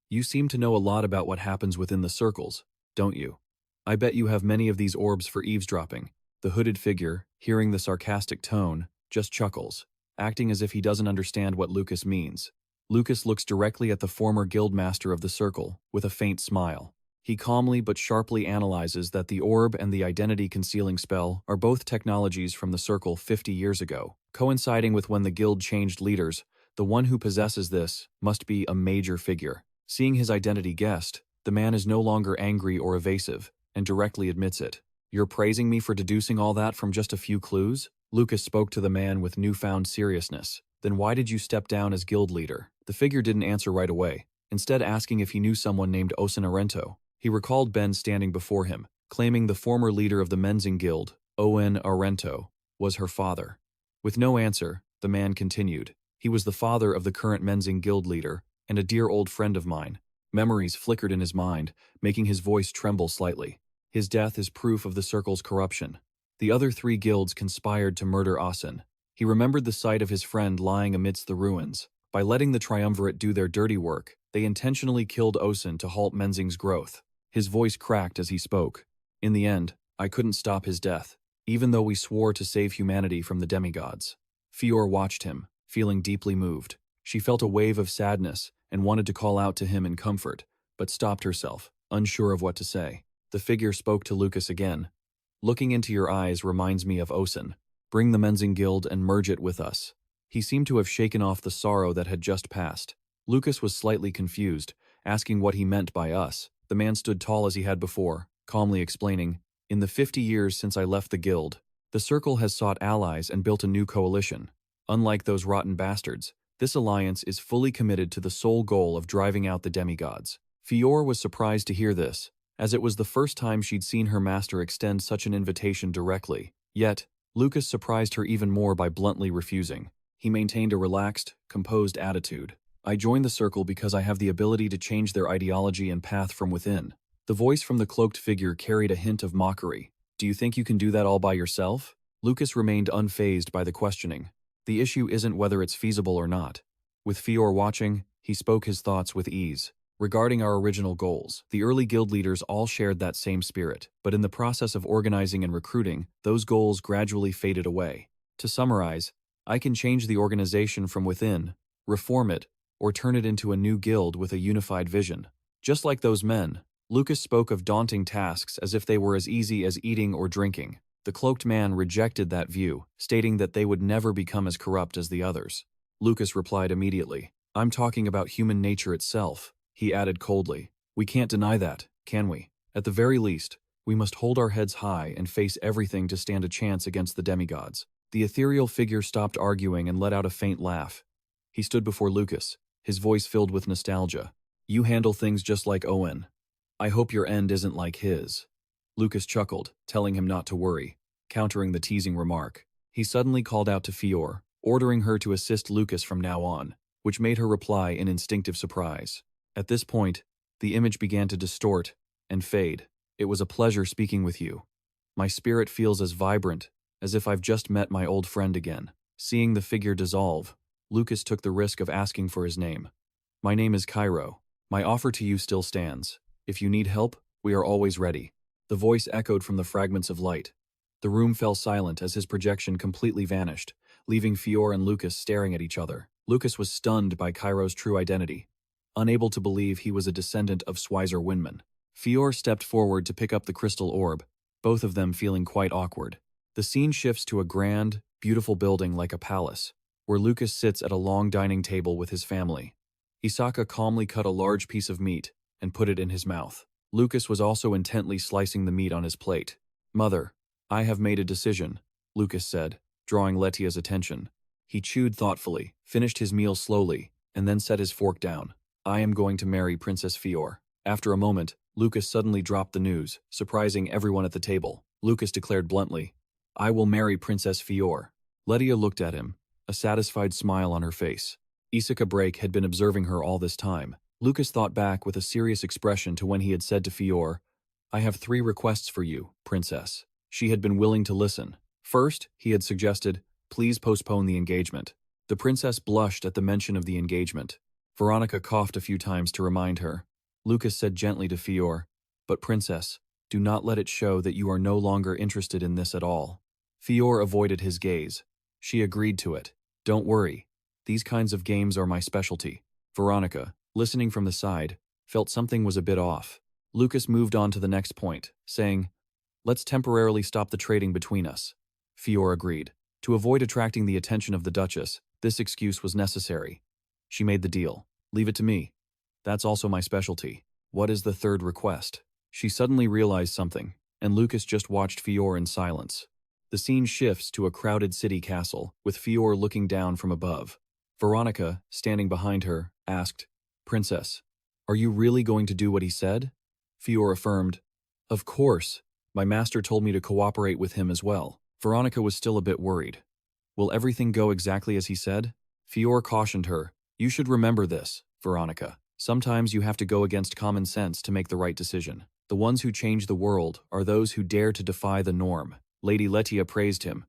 You seem to know a lot about what happens within the circles, don't you? I bet you have many of these orbs for eavesdropping. The hooded figure, hearing the sarcastic tone, just chuckles, acting as if he doesn't understand what Lucas means. Lucas looks directly at the former guildmaster of the circle, with a faint smile. He calmly but sharply analyzes that the orb and the identity-concealing spell are both technologies from the circle 50 years ago. Coinciding with when the guild changed leaders, the one who possesses this must be a major figure. Seeing his identity guessed, the man is no longer angry or evasive, and directly admits it. You're praising me for deducing all that from just a few clues? Lucas spoke to the man with newfound seriousness. Then why did you step down as guild leader? The figure didn't answer right away, instead asking if he knew someone named Osen Arento. He recalled Ben standing before him, claiming the former leader of the Menzing Guild, Owen Arento, was her father. With no answer, the man continued. He was the father of the current Menzing Guild leader, and a dear old friend of mine. Memories flickered in his mind, making his voice tremble slightly. His death is proof of the circle's corruption. The other 3 guilds conspired to murder Osen. He remembered the sight of his friend lying amidst the ruins. By letting the triumvirate do their dirty work, they intentionally killed Osen to halt Menzing's growth. His voice cracked as he spoke. In the end, I couldn't stop his death, even though we swore to save humanity from the demigods. Fior watched him, feeling deeply moved. She felt a wave of sadness and wanted to call out to him in comfort, but stopped herself, unsure of what to say. The figure spoke to Lucas again. Looking into your eyes reminds me of Osen. Bring the Menzing Guild and merge it with us. He seemed to have shaken off the sorrow that had just passed. Lucas was slightly confused, asking what he meant by us. The man stood tall as he had before, calmly explaining, in the 50 years since I left the guild, the circle has sought allies and built a new coalition. Unlike those rotten bastards, this alliance is fully committed to the sole goal of driving out the demigods. Fior was surprised to hear this, as it was the first time she'd seen her master extend such an invitation directly. Yet, Lucas surprised her even more by bluntly refusing. He maintained a relaxed, composed attitude. I joined the circle because I have the ability to change their ideology and path from within. The voice from the cloaked figure carried a hint of mockery. Do you think you can do that all by yourself? Lucas remained unfazed by the questioning. The issue isn't whether it's feasible or not. With Fior watching, he spoke his thoughts with ease. Regarding our original goals, the early guild leaders all shared that same spirit, but in the process of organizing and recruiting, those goals gradually faded away. To summarize, I can change the organization from within, reform it, or turn it into a new guild with a unified vision. Just like those men, Lucas spoke of daunting tasks as if they were as easy as eating or drinking. The cloaked man rejected that view, stating that they would never become as corrupt as the others. Lucas replied immediately, I'm talking about human nature itself. He added coldly, we can't deny that, can we? At the very least, we must hold our heads high and face everything to stand a chance against the demigods. The ethereal figure stopped arguing and let out a faint laugh. He stood before Lucas, his voice filled with nostalgia. You handle things just like Owen. I hope your end isn't like his. Lucas chuckled, telling him not to worry, countering the teasing remark. He suddenly called out to Fior, ordering her to assist Lucas from now on, which made her reply in instinctive surprise. At this point, the image began to distort and fade. It was a pleasure speaking with you. My spirit feels as vibrant as if I've just met my old friend again. Seeing the figure dissolve, Lucas took the risk of asking for his name. My name is Cairo. My offer to you still stands. If you need help, we are always ready. The voice echoed from the fragments of light. The room fell silent as his projection completely vanished, leaving Fior and Lucas staring at each other. Lucas was stunned by Cairo's true identity, unable to believe he was a descendant of Swizer Winman. Fior stepped forward to pick up the crystal orb, both of them feeling quite awkward. The scene shifts to a grand, beautiful building like a palace, where Lucas sits at a long dining table with his family. Isaka calmly cut a large piece of meat and put it in his mouth. Lucas was also intently slicing the meat on his plate. "Mother, I have made a decision," Lucas said, drawing Letia's attention. He chewed thoughtfully, finished his meal slowly, and then set his fork down. "I am going to marry Princess Fior." After a moment, Lucas suddenly dropped the news, surprising everyone at the table. Lucas declared bluntly, "I will marry Princess Fior." Letia looked at him, a satisfied smile on her face. Isaka Brake had been observing her all this time. Lucas thought back with a serious expression to when he had said to Fior, "I have 3 requests for you, Princess." She had been willing to listen. First, he had suggested, "Please postpone the engagement." The princess blushed at the mention of the engagement. Veronica coughed a few times to remind her. Lucas said gently to Fior, "But Princess, do not let it show that you are no longer interested in this at all." Fior avoided his gaze. She agreed to it. "Don't worry. These kinds of games are my specialty." Veronica, listening from the side, felt something was a bit off. Lucas moved on to the next point, saying, "Let's temporarily stop the trading between us." Fior agreed. To avoid attracting the attention of the Duchess, this excuse was necessary. She made the deal. "Leave it to me. That's also my specialty." "What is the 3rd request?" She suddenly realized something, and Lucas just watched Fior in silence. The scene shifts to a crowded city castle, with Fior looking down from above. Veronica, standing behind her, asked, "Princess, are you really going to do what he said?" Fior affirmed, "Of course. My master told me to cooperate with him as well." Veronica was still a bit worried. "Will everything go exactly as he said?" Fior cautioned her, "You should remember this, Veronica. Sometimes you have to go against common sense to make the right decision. The ones who change the world are those who dare to defy the norm." Lady Letia praised him.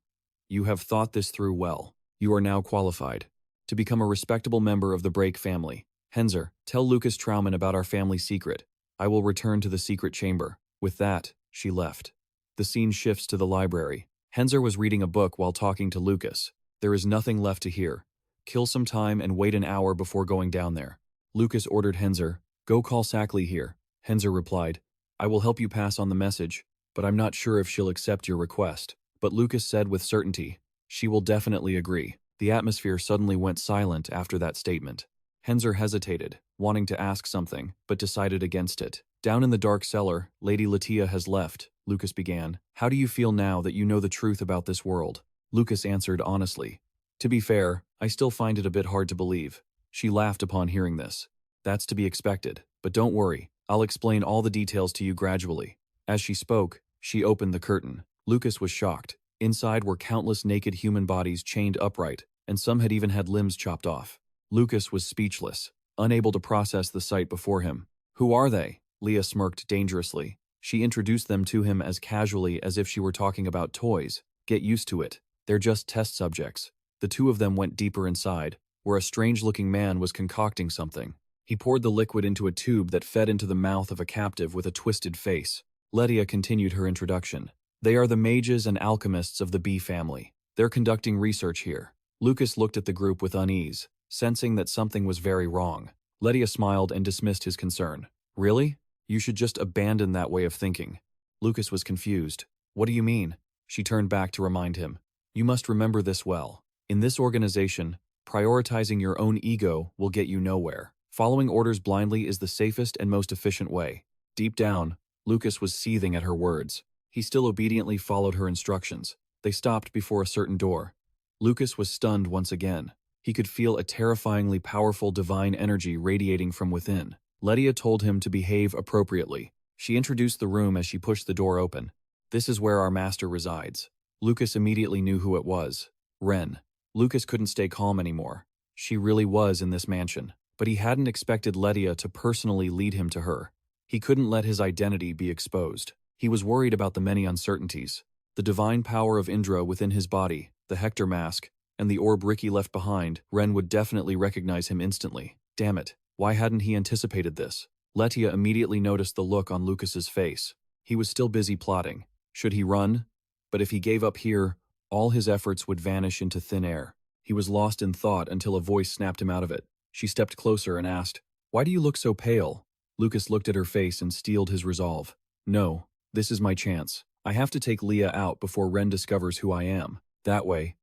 "You have thought this through well. You are now qualified to become a respectable member of the Brake family. Henzer, tell Lucas Trauman about our family secret. I will return to the secret chamber." With that, she left. The scene shifts to the library. Henzer was reading a book while talking to Lucas. "There is nothing left to hear. Kill some time and wait an hour before going down there." Lucas ordered Henzer, "Go call Sackley here." Henzer replied, "I will help you pass on the message, but I'm not sure if she'll accept your request." But Lucas said with certainty, "She will definitely agree." The atmosphere suddenly went silent after that statement. Henzer hesitated, wanting to ask something, but decided against it. "Down in the dark cellar, Lady Letia has left," Lucas began. "How do you feel now that you know the truth about this world?" Lucas answered honestly, "To be fair, I still find it a bit hard to believe." She laughed upon hearing this. "That's to be expected, but don't worry, I'll explain all the details to you gradually." As she spoke, she opened the curtain. Lucas was shocked. Inside were countless naked human bodies chained upright, and some had even had limbs chopped off. Lucas was speechless, unable to process the sight before him. "Who are they?" Leah smirked dangerously. She introduced them to him as casually as if she were talking about toys. "Get used to it. They're just test subjects." The 2 of them went deeper inside, where a strange-looking man was concocting something. He poured the liquid into a tube that fed into the mouth of a captive with a twisted face. Letia continued her introduction. "They are the mages and alchemists of the B family. They're conducting research here." Lucas looked at the group with unease, sensing that something was very wrong. Letia smiled and dismissed his concern. "Really? You should just abandon that way of thinking." Lucas was confused. "What do you mean?" She turned back to remind him. "You must remember this well. In this organization, prioritizing your own ego will get you nowhere. Following orders blindly is the safest and most efficient way." Deep down, Lucas was seething at her words. He still obediently followed her instructions. They stopped before a certain door. Lucas was stunned once again. He could feel a terrifyingly powerful divine energy radiating from within. Letia told him to behave appropriately. She introduced the room as she pushed the door open. "This is where our master resides." Lucas immediately knew who it was. Ren. Lucas couldn't stay calm anymore. She really was in this mansion. But he hadn't expected Letia to personally lead him to her. He couldn't let his identity be exposed. He was worried about the many uncertainties. The divine power of Indra within his body, the Hector mask, and the orb Ricky left behind. Ren would definitely recognize him instantly. Damn it, why hadn't he anticipated this? Letia immediately noticed the look on Lucas's face. He was still busy plotting. Should he run? But if he gave up here, all his efforts would vanish into thin air. He was lost in thought until a voice snapped him out of it. She stepped closer and asked, "Why do you look so pale?" Lucas looked at her face and steeled his resolve. "No, this is my chance. I have to take Leah out before Ren discovers who I am. That way,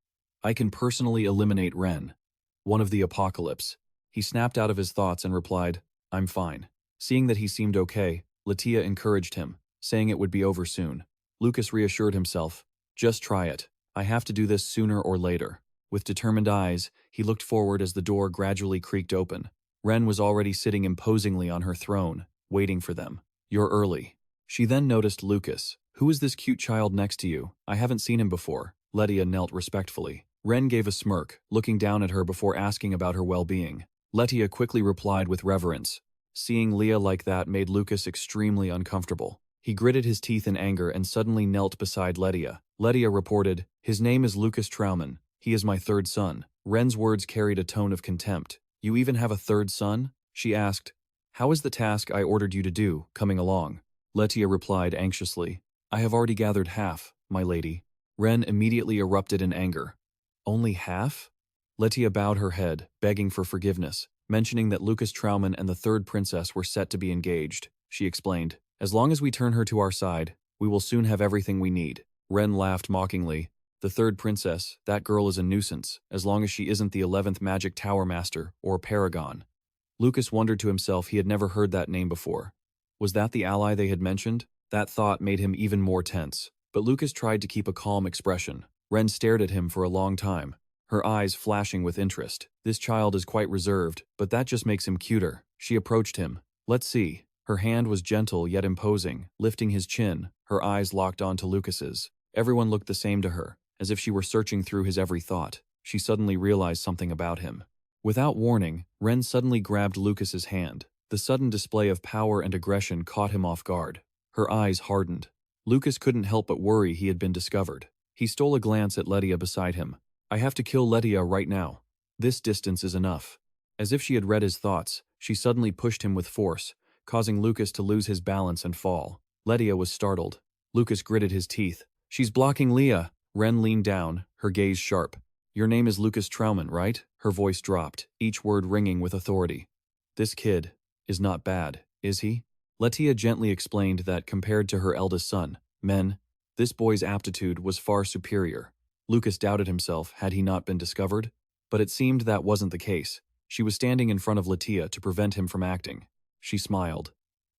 I can personally eliminate Ren." One of the apocalypse. He snapped out of his thoughts and replied, "I'm fine." Seeing that he seemed okay, Latia encouraged him, saying it would be over soon. Lucas reassured himself, "Just try it. I have to do this sooner or later." With determined eyes, he looked forward as the door gradually creaked open. Ren was already sitting imposingly on her throne, waiting for them. "You're early." She then noticed Lucas. "Who is this cute child next to you? I haven't seen him before." Letia knelt respectfully. Ren gave a smirk, looking down at her before asking about her well-being. Letia quickly replied with reverence. Seeing Leah like that made Lucas extremely uncomfortable. He gritted his teeth in anger and suddenly knelt beside Letia. Letia reported, "His name is Lucas Trauman. He is my third son." Ren's words carried a tone of contempt. "You even have a third son?" She asked. "How is the task I ordered you to do coming along?" Letia replied anxiously, "I have already gathered half, my lady." Ren immediately erupted in anger. "Only half?" Letia bowed her head, begging for forgiveness, mentioning that Lucas Trauman and the third princess were set to be engaged. She explained, "As long as we turn her to our side, we will soon have everything we need." Ren laughed mockingly. "The third princess, that girl is a nuisance, as long as she isn't the 11th Magic Tower Master or Paragon." Lucas wondered to himself he had never heard that name before. Was that the ally they had mentioned? That thought made him even more tense. But Lucas tried to keep a calm expression. Ren stared at him for a long time, her eyes flashing with interest. This child is quite reserved, but that just makes him cuter. She approached him. "Let's see." Her hand was gentle yet imposing, lifting his chin, her eyes locked onto Lucas's. Everyone looked the same to her, as if she were searching through his every thought. She suddenly realized something about him. Without warning, Ren suddenly grabbed Lucas's hand. The sudden display of power and aggression caught him off guard. Her eyes hardened. Lucas couldn't help but worry he had been discovered. He stole a glance at Letia beside him. "I have to kill Letia right now. This distance is enough." As if she had read his thoughts, she suddenly pushed him with force, causing Lucas to lose his balance and fall. Letia was startled. Lucas gritted his teeth. "She's blocking Leah." Ren leaned down, her gaze sharp. "Your name is Lucas Trauman, right?" Her voice dropped, each word ringing with authority. "This kid is not bad, is he?" Letia gently explained that compared to her eldest son, Men, this boy's aptitude was far superior. Lucas doubted himself had he not been discovered, but it seemed that wasn't the case. She was standing in front of Letia to prevent him from acting. She smiled.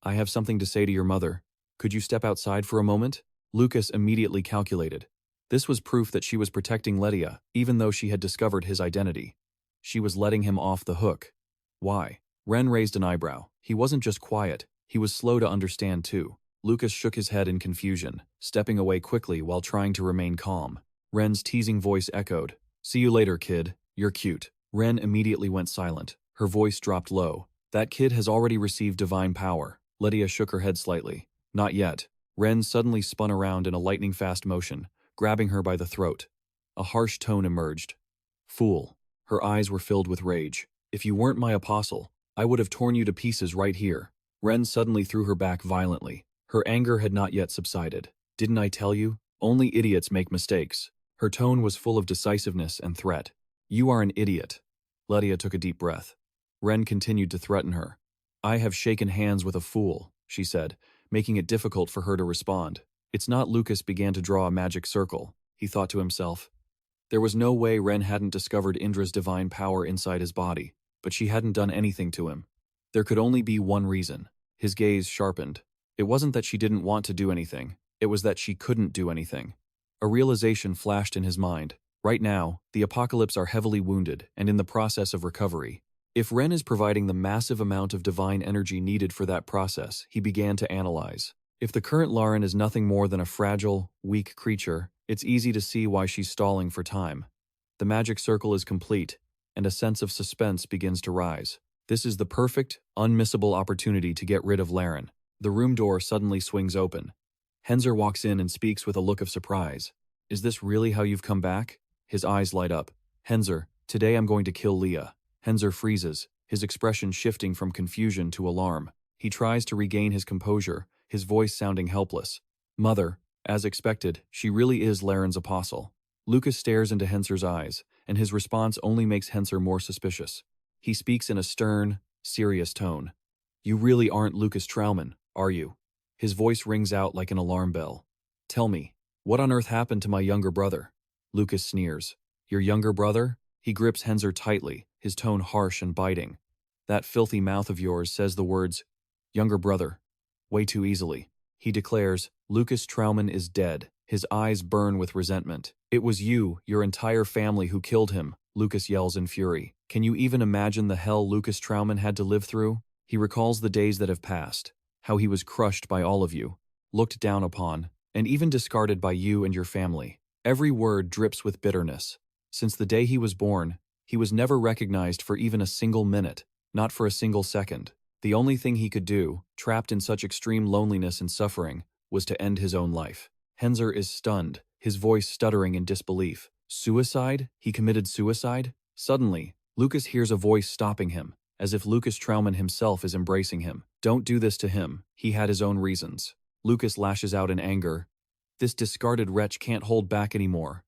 "I have something to say to your mother. Could you step outside for a moment?" Lucas immediately calculated. This was proof that she was protecting Letia, even though she had discovered his identity. She was letting him off the hook. Why? Ren raised an eyebrow. He wasn't just quiet, he was slow to understand too. Lucas shook his head in confusion, stepping away quickly while trying to remain calm. Ren's teasing voice echoed. "See you later, kid. You're cute." Ren immediately went silent. Her voice dropped low. "That kid has already received divine power." Letia shook her head slightly. "Not yet." Ren suddenly spun around in a lightning-fast motion, grabbing her by the throat. A harsh tone emerged. "Fool." Her eyes were filled with rage. "If you weren't my apostle, I would have torn you to pieces right here." Ren suddenly threw her back violently. Her anger had not yet subsided. "Didn't I tell you? Only idiots make mistakes." Her tone was full of decisiveness and threat. "You are an idiot." Letia took a deep breath. Ren continued to threaten her. "I have shaken hands with a fool," she said, making it difficult for her to respond. It's not Lucas began to draw a magic circle, he thought to himself. There was no way Ren hadn't discovered Indra's divine power inside his body, but she hadn't done anything to him. There could only be one reason. His gaze sharpened. It wasn't that she didn't want to do anything, it was that she couldn't do anything. A realization flashed in his mind. Right now, the Apocalypse are heavily wounded and in the process of recovery. If Ren is providing the massive amount of divine energy needed for that process, he began to analyze. If the current Lauren is nothing more than a fragile, weak creature, it's easy to see why she's stalling for time. The magic circle is complete, and a sense of suspense begins to rise. This is the perfect, unmissable opportunity to get rid of Laren. The room door suddenly swings open. Henzer walks in and speaks with a look of surprise. "Is this really how you've come back?" His eyes light up. "Henzer, today I'm going to kill Leah." Henzer freezes, his expression shifting from confusion to alarm. He tries to regain his composure, his voice sounding helpless. Mother, as expected, she really is Laren's apostle. Lucas stares into Henser's eyes, and his response only makes Henser more suspicious. He speaks in a stern, serious tone. You really aren't Lucas Trauman, are you? His voice rings out like an alarm bell. Tell me, what on earth happened to my younger brother? Lucas sneers. Your younger brother? He grips Henser tightly, his tone harsh and biting. That filthy mouth of yours says the words, younger brother, way too easily. He declares, Lucas Trauman is dead. His eyes burn with resentment. It was you, your entire family, who killed him, Lucas yells in fury. Can you even imagine the hell Lucas Trauman had to live through? He recalls the days that have passed, how he was crushed by all of you, looked down upon, and even discarded by you and your family. Every word drips with bitterness. Since the day he was born, he was never recognized for even a single minute, not for a single second. The only thing he could do, trapped in such extreme loneliness and suffering, was to end his own life. Henser is stunned, his voice stuttering in disbelief. Suicide? He committed suicide? Suddenly, Lucas hears a voice stopping him, as if Lucas Trauman himself is embracing him. Don't do this to him, he had his own reasons. Lucas lashes out in anger. This discarded wretch can't hold back anymore.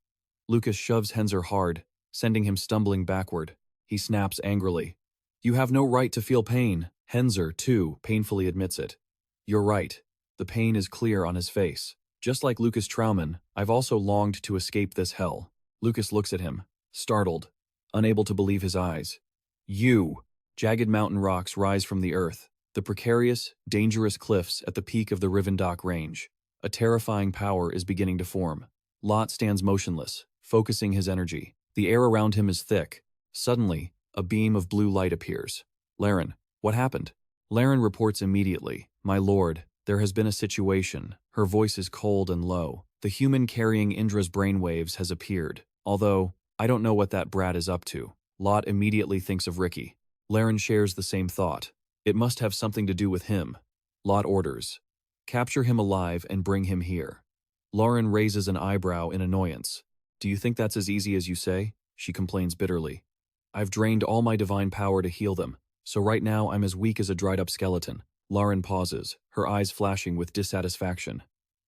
Lucas shoves Henser hard, sending him stumbling backward. He snaps angrily. You have no right to feel pain. Henser, too, painfully admits it. You're right. The pain is clear on his face. Just like Lucas Trauman, I've also longed to escape this hell. Lucas looks at him, startled, unable to believe his eyes. You! Jagged mountain rocks rise from the earth, the precarious, dangerous cliffs at the peak of the Rivendok Range. A terrifying power is beginning to form. Lot stands motionless, focusing his energy. The air around him is thick. Suddenly, a beam of blue light appears. Laren, what happened? Laren reports immediately. My lord, there has been a situation. Her voice is cold and low. The human carrying Indra's brainwaves has appeared. Although, I don't know what that brat is up to. Lot immediately thinks of Ricky. Laren shares the same thought. It must have something to do with him. Lot orders. Capture him alive and bring him here. Lauren raises an eyebrow in annoyance. Do you think that's as easy as you say? She complains bitterly. I've drained all my divine power to heal them, so right now I'm as weak as a dried-up skeleton. Lauren pauses, her eyes flashing with dissatisfaction.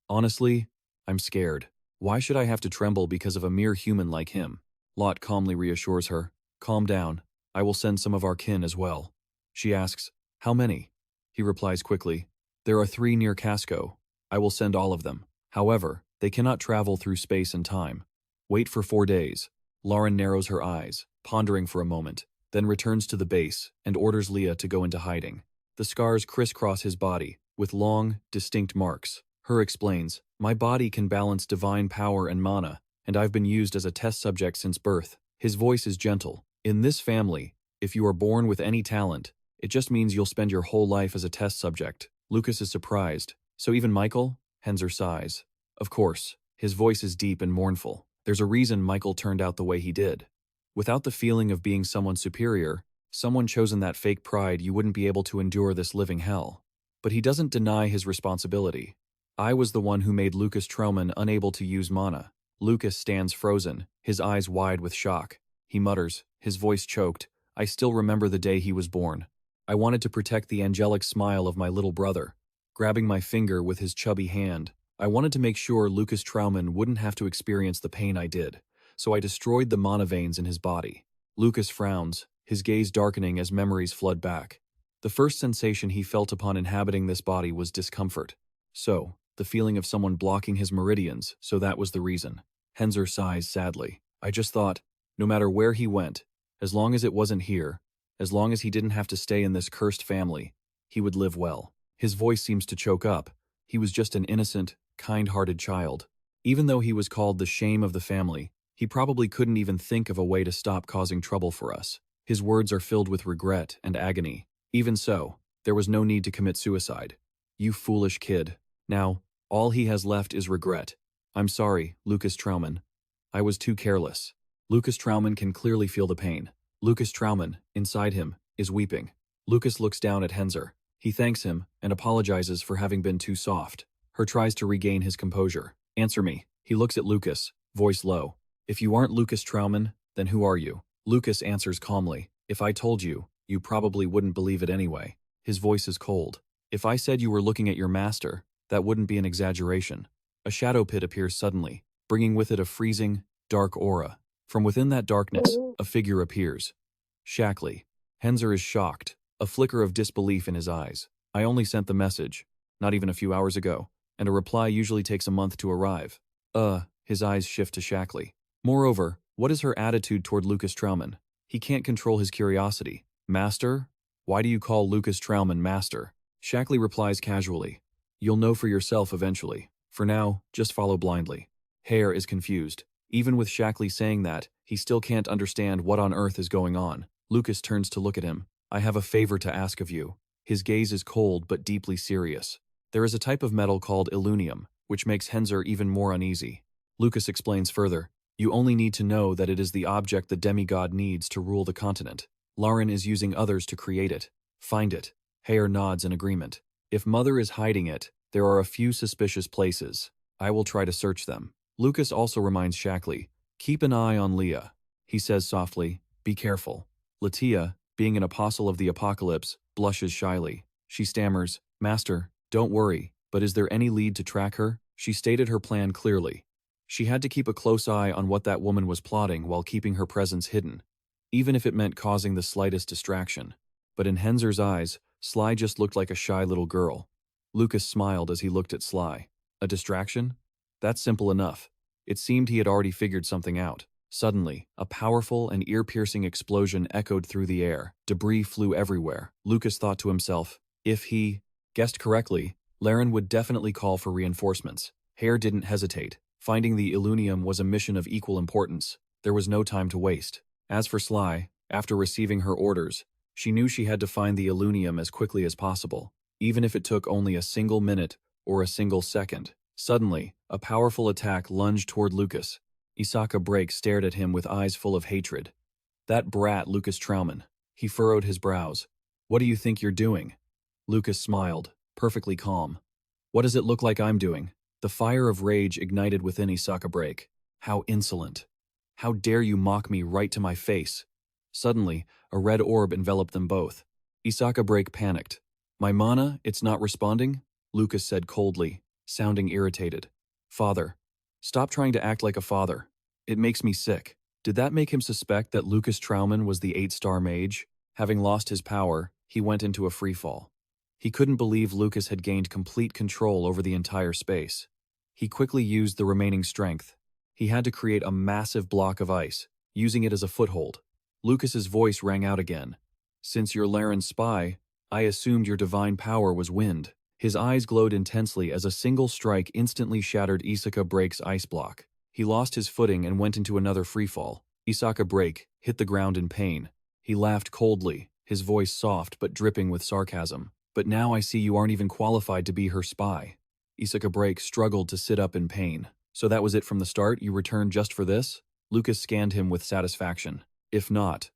Honestly, I'm scared. Why should I have to tremble because of a mere human like him? Lot calmly reassures her. Calm down. I will send some of our kin as well. She asks, how many? He replies quickly. There are 3 near Casco. I will send all of them. However, they cannot travel through space and time. Wait for 4 days. Lauren narrows her eyes, pondering for a moment, then returns to the base and orders Leah to go into hiding. The scars crisscross his body, with long, distinct marks. Her explains, my body can balance divine power and mana, and I've been used as a test subject since birth. His voice is gentle. In this family, if you are born with any talent, it just means you'll spend your whole life as a test subject. Lucas is surprised. So even Michael? Henser sighs. Of course. His voice is deep and mournful. There's a reason Michael turned out the way he did. Without the feeling of being someone superior, someone chosen that fake pride, you wouldn't be able to endure this living hell. But he doesn't deny his responsibility. I was the one who made Lucas Trauman unable to use mana. Lucas stands frozen, his eyes wide with shock. He mutters, his voice choked, I still remember the day he was born. I wanted to protect the angelic smile of my little brother. Grabbing my finger with his chubby hand, I wanted to make sure Lucas Trauman wouldn't have to experience the pain I did, so I destroyed the mana veins in his body. Lucas frowns, his gaze darkening as memories flood back. The first sensation he felt upon inhabiting this body was discomfort. So, the feeling of someone blocking his meridians, so that was the reason. Henser sighs sadly. I just thought, no matter where he went, as long as it wasn't here, as long as he didn't have to stay in this cursed family, he would live well. His voice seems to choke up. He was just an innocent, kind-hearted child. Even though he was called the shame of the family, he probably couldn't even think of a way to stop causing trouble for us. His words are filled with regret and agony. Even so, there was no need to commit suicide. You foolish kid. Now, all he has left is regret. I'm sorry, Lucas Trauman. I was too careless. Lucas Trauman can clearly feel the pain. Lucas Trauman, inside him, is weeping. Lucas looks down at Henser. He thanks him and apologizes for having been too soft. Her tries to regain his composure. Answer me. He looks at Lucas, voice low. If you aren't Lucas Trauman, then who are you? Lucas answers calmly. If I told you, you probably wouldn't believe it anyway. His voice is cold. If I said you were looking at your master, that wouldn't be an exaggeration. A shadow pit appears suddenly, bringing with it a freezing, dark aura. From within that darkness, a figure appears. Shackley. Henzer is shocked, a flicker of disbelief in his eyes. I only sent the message, not even a few hours ago, and a reply usually takes a month to arrive. His eyes shift to Shackley. Moreover, what is her attitude toward Lucas Trauman? He can't control his curiosity. Master? Why do you call Lucas Trauman master? Shackley replies casually. You'll know for yourself eventually. For now, just follow blindly. Hare is confused. Even with Shackley saying that, he still can't understand what on earth is going on. Lucas turns to look at him. I have a favor to ask of you. His gaze is cold but deeply serious. There is a type of metal called illunium, which makes Henzer even more uneasy. Lucas explains further. You only need to know that it is the object the demigod needs to rule the continent. Lauren is using others to create it. Find it. Hare nods in agreement. If Mother is hiding it, there are a few suspicious places. I will try to search them. Lucas also reminds Shackley, keep an eye on Leah. He says softly, be careful. Latia, being an apostle of the apocalypse, blushes shyly. She stammers, Master, don't worry, but is there any lead to track her? She stated her plan clearly. She had to keep a close eye on what that woman was plotting while keeping her presence hidden, even if it meant causing the slightest distraction. But in Henzer's eyes, Sly just looked like a shy little girl. Lucas smiled as he looked at Sly. A distraction? That's simple enough. It seemed he had already figured something out. Suddenly, a powerful and ear-piercing explosion echoed through the air. Debris flew everywhere. Lucas thought to himself, if he guessed correctly, Laren would definitely call for reinforcements. Hare didn't hesitate. Finding the illunium was a mission of equal importance. There was no time to waste. As for Sly, after receiving her orders, she knew she had to find the illunium as quickly as possible, even if it took only a single minute or a single second. Suddenly, a powerful attack lunged toward Lucas. Isaka Brake stared at him with eyes full of hatred. That brat Lucas Trauman. He furrowed his brows. What do you think you're doing? Lucas smiled, perfectly calm. What does it look like I'm doing? The fire of rage ignited within Isaka Brake. How insolent. How dare you mock me right to my face? Suddenly, a red orb enveloped them both. Isaka Brake panicked. My mana, it's not responding? Lucas said coldly, sounding irritated. Father. Stop trying to act like a father. It makes me sick. Did that make him suspect that Lucas Trauman was the 8-star mage? Having lost his power, he went into a freefall. He couldn't believe Lucas had gained complete control over the entire space. He quickly used the remaining strength. He had to create a massive block of ice, using it as a foothold. Lucas's voice rang out again. Since you're Laren's spy, I assumed your divine power was wind. His eyes glowed intensely as a single strike instantly shattered Isaka Brake's ice block. He lost his footing and went into another freefall. Isaka Brake hit the ground in pain. He laughed coldly, his voice soft but dripping with sarcasm. But now I see you aren't even qualified to be her spy. Isaka Brake struggled to sit up in pain. So that was it from the start? You returned just for this? Lucas scanned him with satisfaction. If not,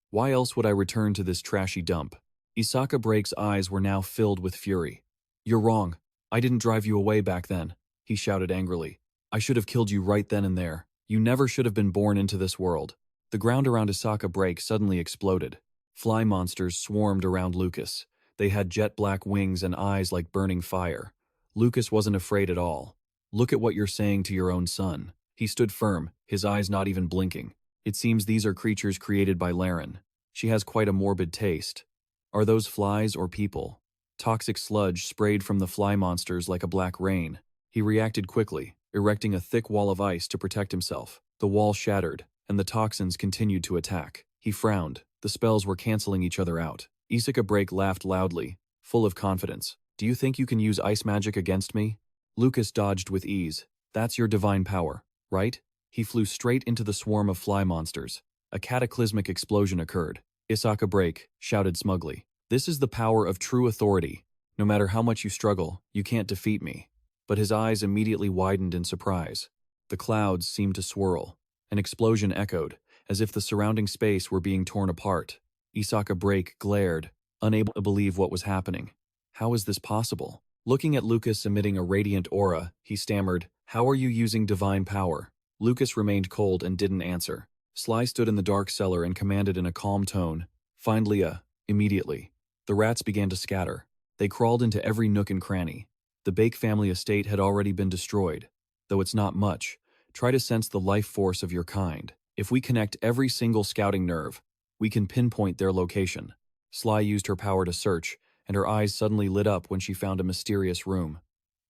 why else would I return to this trashy dump? Isaka Brake's eyes were now filled with fury. You're wrong. I didn't drive you away back then, he shouted angrily. I should have killed you right then and there. You never should have been born into this world. The ground around Isaka Brake suddenly exploded. Fly monsters swarmed around Lucas. They had jet-black wings and eyes like burning fire. Lucas wasn't afraid at all. Look at what you're saying to your own son. He stood firm, his eyes not even blinking. It seems these are creatures created by Laren. She has quite a morbid taste. Are those flies or people? Toxic sludge sprayed from the fly monsters like a black rain. He reacted quickly, erecting a thick wall of ice to protect himself. The wall shattered, and the toxins continued to attack. He frowned. The spells were canceling each other out. Isaka Brake laughed loudly, full of confidence. Do you think you can use ice magic against me? Lucas dodged with ease. That's your divine power, right? He flew straight into the swarm of fly monsters. A cataclysmic explosion occurred. Isaka Brake shouted smugly. This is the power of true authority. No matter how much you struggle, you can't defeat me. But his eyes immediately widened in surprise. The clouds seemed to swirl. An explosion echoed, as if the surrounding space were being torn apart. Isaka Brake glared, unable to believe what was happening. How is this possible? Looking at Lucas emitting a radiant aura, he stammered, How are you using divine power? Lucas remained cold and didn't answer. Sly stood in the dark cellar and commanded in a calm tone, Find Leah, immediately. The rats began to scatter. They crawled into every nook and cranny. The Bake family estate had already been destroyed. Though it's not much, try to sense the life force of your kind. If we connect every single scouting nerve, we can pinpoint their location. Sly used her power to search, and her eyes suddenly lit up when she found a mysterious room.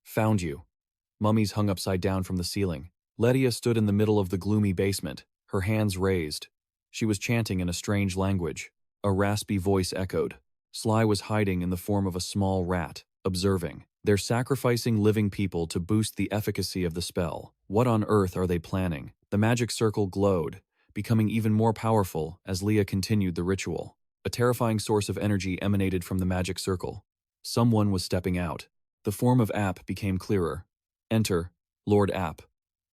Found you. Mummies hung upside down from the ceiling. Lettia stood in the middle of the gloomy basement, her hands raised. She was chanting in a strange language. A raspy voice echoed. Sly was hiding in the form of a small rat, observing. They're sacrificing living people to boost the efficacy of the spell. What on earth are they planning? The magic circle glowed, becoming even more powerful as Leah continued the ritual. A terrifying source of energy emanated from the magic circle. Someone was stepping out. The form of App became clearer. Enter, Lord App.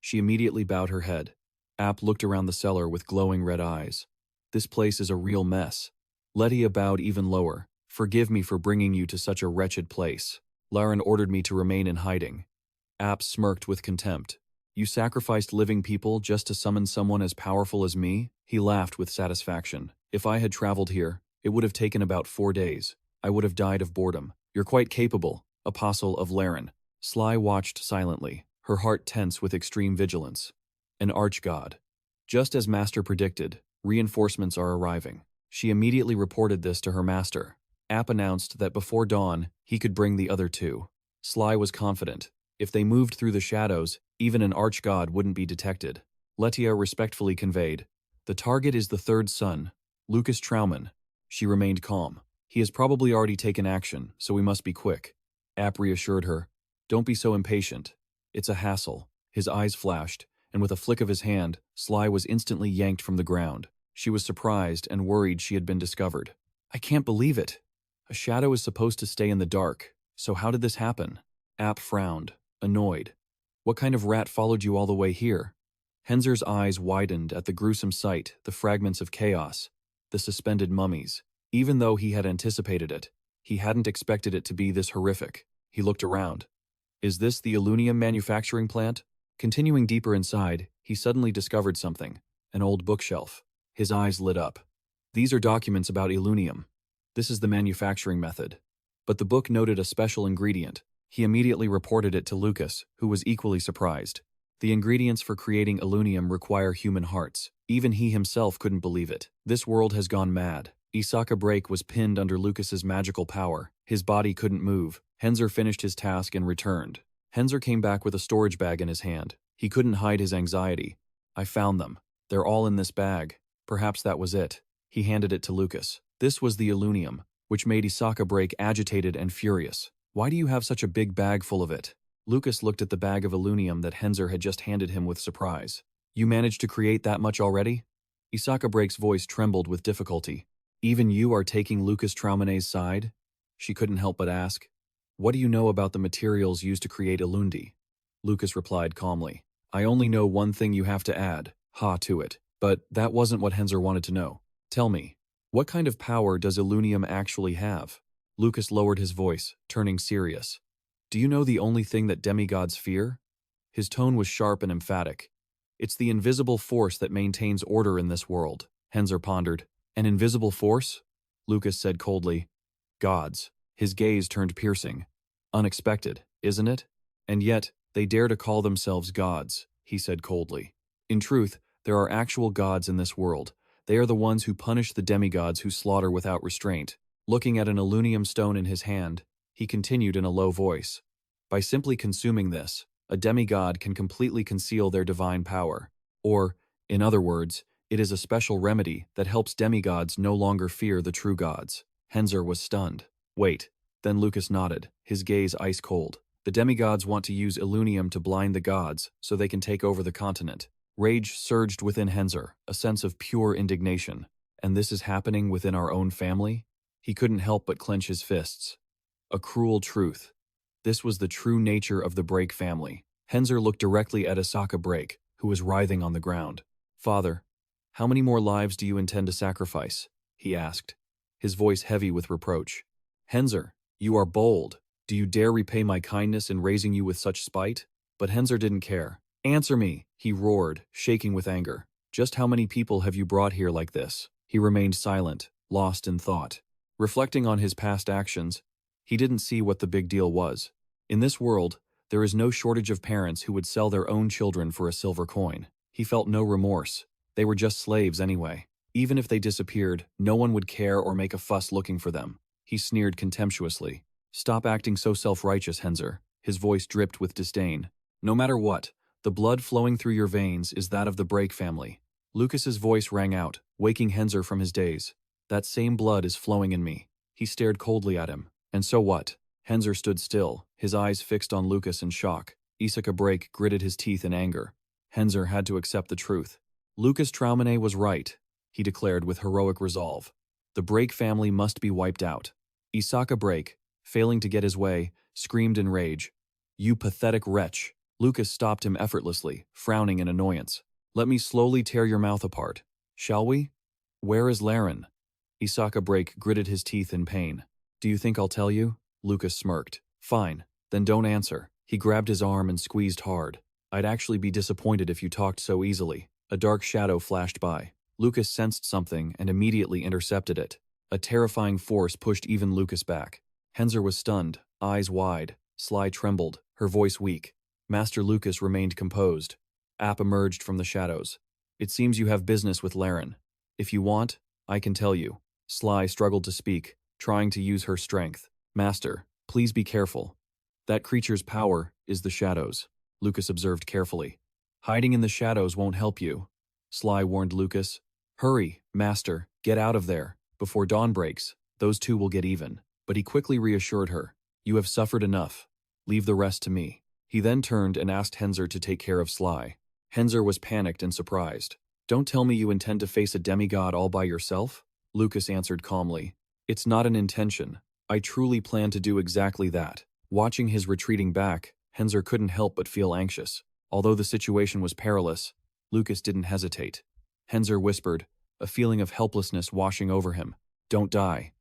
She immediately bowed her head. App looked around the cellar with glowing red eyes. This place is a real mess. Lettia bowed even lower. Forgive me for bringing you to such a wretched place. Laren ordered me to remain in hiding. App smirked with contempt. You sacrificed living people just to summon someone as powerful as me? He laughed with satisfaction. If I had traveled here, it would have taken about 4 days. I would have died of boredom. You're quite capable, Apostle of Laren. Sly watched silently, her heart tense with extreme vigilance. An archgod. Just as Master predicted, reinforcements are arriving. She immediately reported this to her master. App announced that before dawn, he could bring the other two. Sly was confident. If they moved through the shadows, even an archgod wouldn't be detected. Lettia respectfully conveyed, the target is the third son, Lucas Trauman. She remained calm. He has probably already taken action, so we must be quick. App reassured her. Don't be so impatient. It's a hassle. His eyes flashed, and with a flick of his hand, Sly was instantly yanked from the ground. She was surprised and worried she had been discovered. I can't believe it. A shadow is supposed to stay in the dark, so how did this happen? App frowned, annoyed. What kind of rat followed you all the way here? Henzer's eyes widened at the gruesome sight, the fragments of chaos, the suspended mummies. Even though he had anticipated it, he hadn't expected it to be this horrific. He looked around. Is this the Illunium manufacturing plant? Continuing deeper inside, he suddenly discovered something, an old bookshelf. His eyes lit up. These are documents about Illunium. This is the manufacturing method. But the book noted a special ingredient. He immediately reported it to Lucas, who was equally surprised. The ingredients for creating Illunium require human hearts. Even he himself couldn't believe it. This world has gone mad. Isaka Break was pinned under Lucas's magical power. His body couldn't move. Henzer finished his task and returned. Henzer came back with a storage bag in his hand. He couldn't hide his anxiety. I found them. They're all in this bag. Perhaps that was it. He handed it to Lucas. This was the Illunium, which made Isaka Break agitated and furious. Why do you have such a big bag full of it? Lucas looked at the bag of Illunium that Henzer had just handed him with surprise. You managed to create that much already? Isaka Break's voice trembled with difficulty. Even you are taking Lucas Traumane's side? She couldn't help but ask. What do you know about the materials used to create Illundi? Lucas replied calmly. I only know one thing you have to add, ha to it. But that wasn't what Henzer wanted to know. Tell me, what kind of power does Illunium actually have? Lucas lowered his voice, turning serious. Do you know the only thing that demigods fear? His tone was sharp and emphatic. It's the invisible force that maintains order in this world. Henzer pondered. An invisible force? Lucas said coldly. Gods. His gaze turned piercing. Unexpected, isn't it? And yet, they dare to call themselves gods, he said coldly. In truth, there are actual gods in this world. They are the ones who punish the demigods who slaughter without restraint. Looking at an Illunium stone in his hand, he continued in a low voice. By simply consuming this, a demigod can completely conceal their divine power. Or, in other words, it is a special remedy that helps demigods no longer fear the true gods. Henzer was stunned. Wait. Then Lucas nodded, his gaze ice cold. The demigods want to use Illunium to blind the gods so they can take over the continent. Rage surged within Henzer, a sense of pure indignation. And this is happening within our own family? He couldn't help but clench his fists. A cruel truth. This was the true nature of the Break family. Henzer looked directly at Isaka Break, who was writhing on the ground. Father, how many more lives do you intend to sacrifice? He asked, his voice heavy with reproach. Henzer, you are bold. Do you dare repay my kindness in raising you with such spite? But Henzer didn't care. Answer me, he roared, shaking with anger. Just how many people have you brought here like this? He remained silent, lost in thought. Reflecting on his past actions, He didn't see what the big deal was. In this world, there is no shortage of parents who would sell their own children for a silver coin. He felt no remorse. They were just slaves anyway. Even if they disappeared, no one would care or make a fuss looking for them. He sneered contemptuously. "Stop acting so self-righteous, Henzer." His voice dripped with disdain. "No matter what, the blood flowing through your veins is that of the Brake family." Lucas's voice rang out, waking Henzer from his daze. "That same blood is flowing in me." He stared coldly at him. "And so what?" Henzer stood still, his eyes fixed on Lucas in shock. Isaka Brake gritted his teeth in anger. Henzer had to accept the truth. Lucas Traumane was right, he declared with heroic resolve. The Brake family must be wiped out. Isaka Brake, failing to get his way, screamed in rage. "You pathetic wretch." Lucas stopped him effortlessly, frowning in annoyance. "Let me slowly tear your mouth apart. Shall we?" "Where is Laren?" Isaka Brake gritted his teeth in pain. "Do you think I'll tell you?" Lucas smirked. "Fine, then don't answer." He grabbed his arm and squeezed hard. "I'd actually be disappointed if you talked so easily." A dark shadow flashed by. Lucas sensed something and immediately intercepted it. A terrifying force pushed even Lucas back. Henzer was stunned, eyes wide. Sly trembled, her voice weak. Master Lucas remained composed. App emerged from the shadows. "It seems you have business with Laren. If you want, I can tell you." Sly struggled to speak, trying to use her strength. "Master, please be careful. That creature's power is the shadows," Lucas observed carefully. "Hiding in the shadows won't help you," Sly warned Lucas. "Hurry, Master, get out of there. Before dawn breaks, those two will get even." But he quickly reassured her. "You have suffered enough. Leave the rest to me." He then turned and asked Henzer to take care of Sly. Henzer was panicked and surprised. "Don't tell me you intend to face a demigod all by yourself?" Lucas answered calmly. "It's not an intention. I truly plan to do exactly that." Watching his retreating back, Henzer couldn't help but feel anxious. Although the situation was perilous, Lucas didn't hesitate. Henzer whispered, a feeling of helplessness washing over him. "Don't die."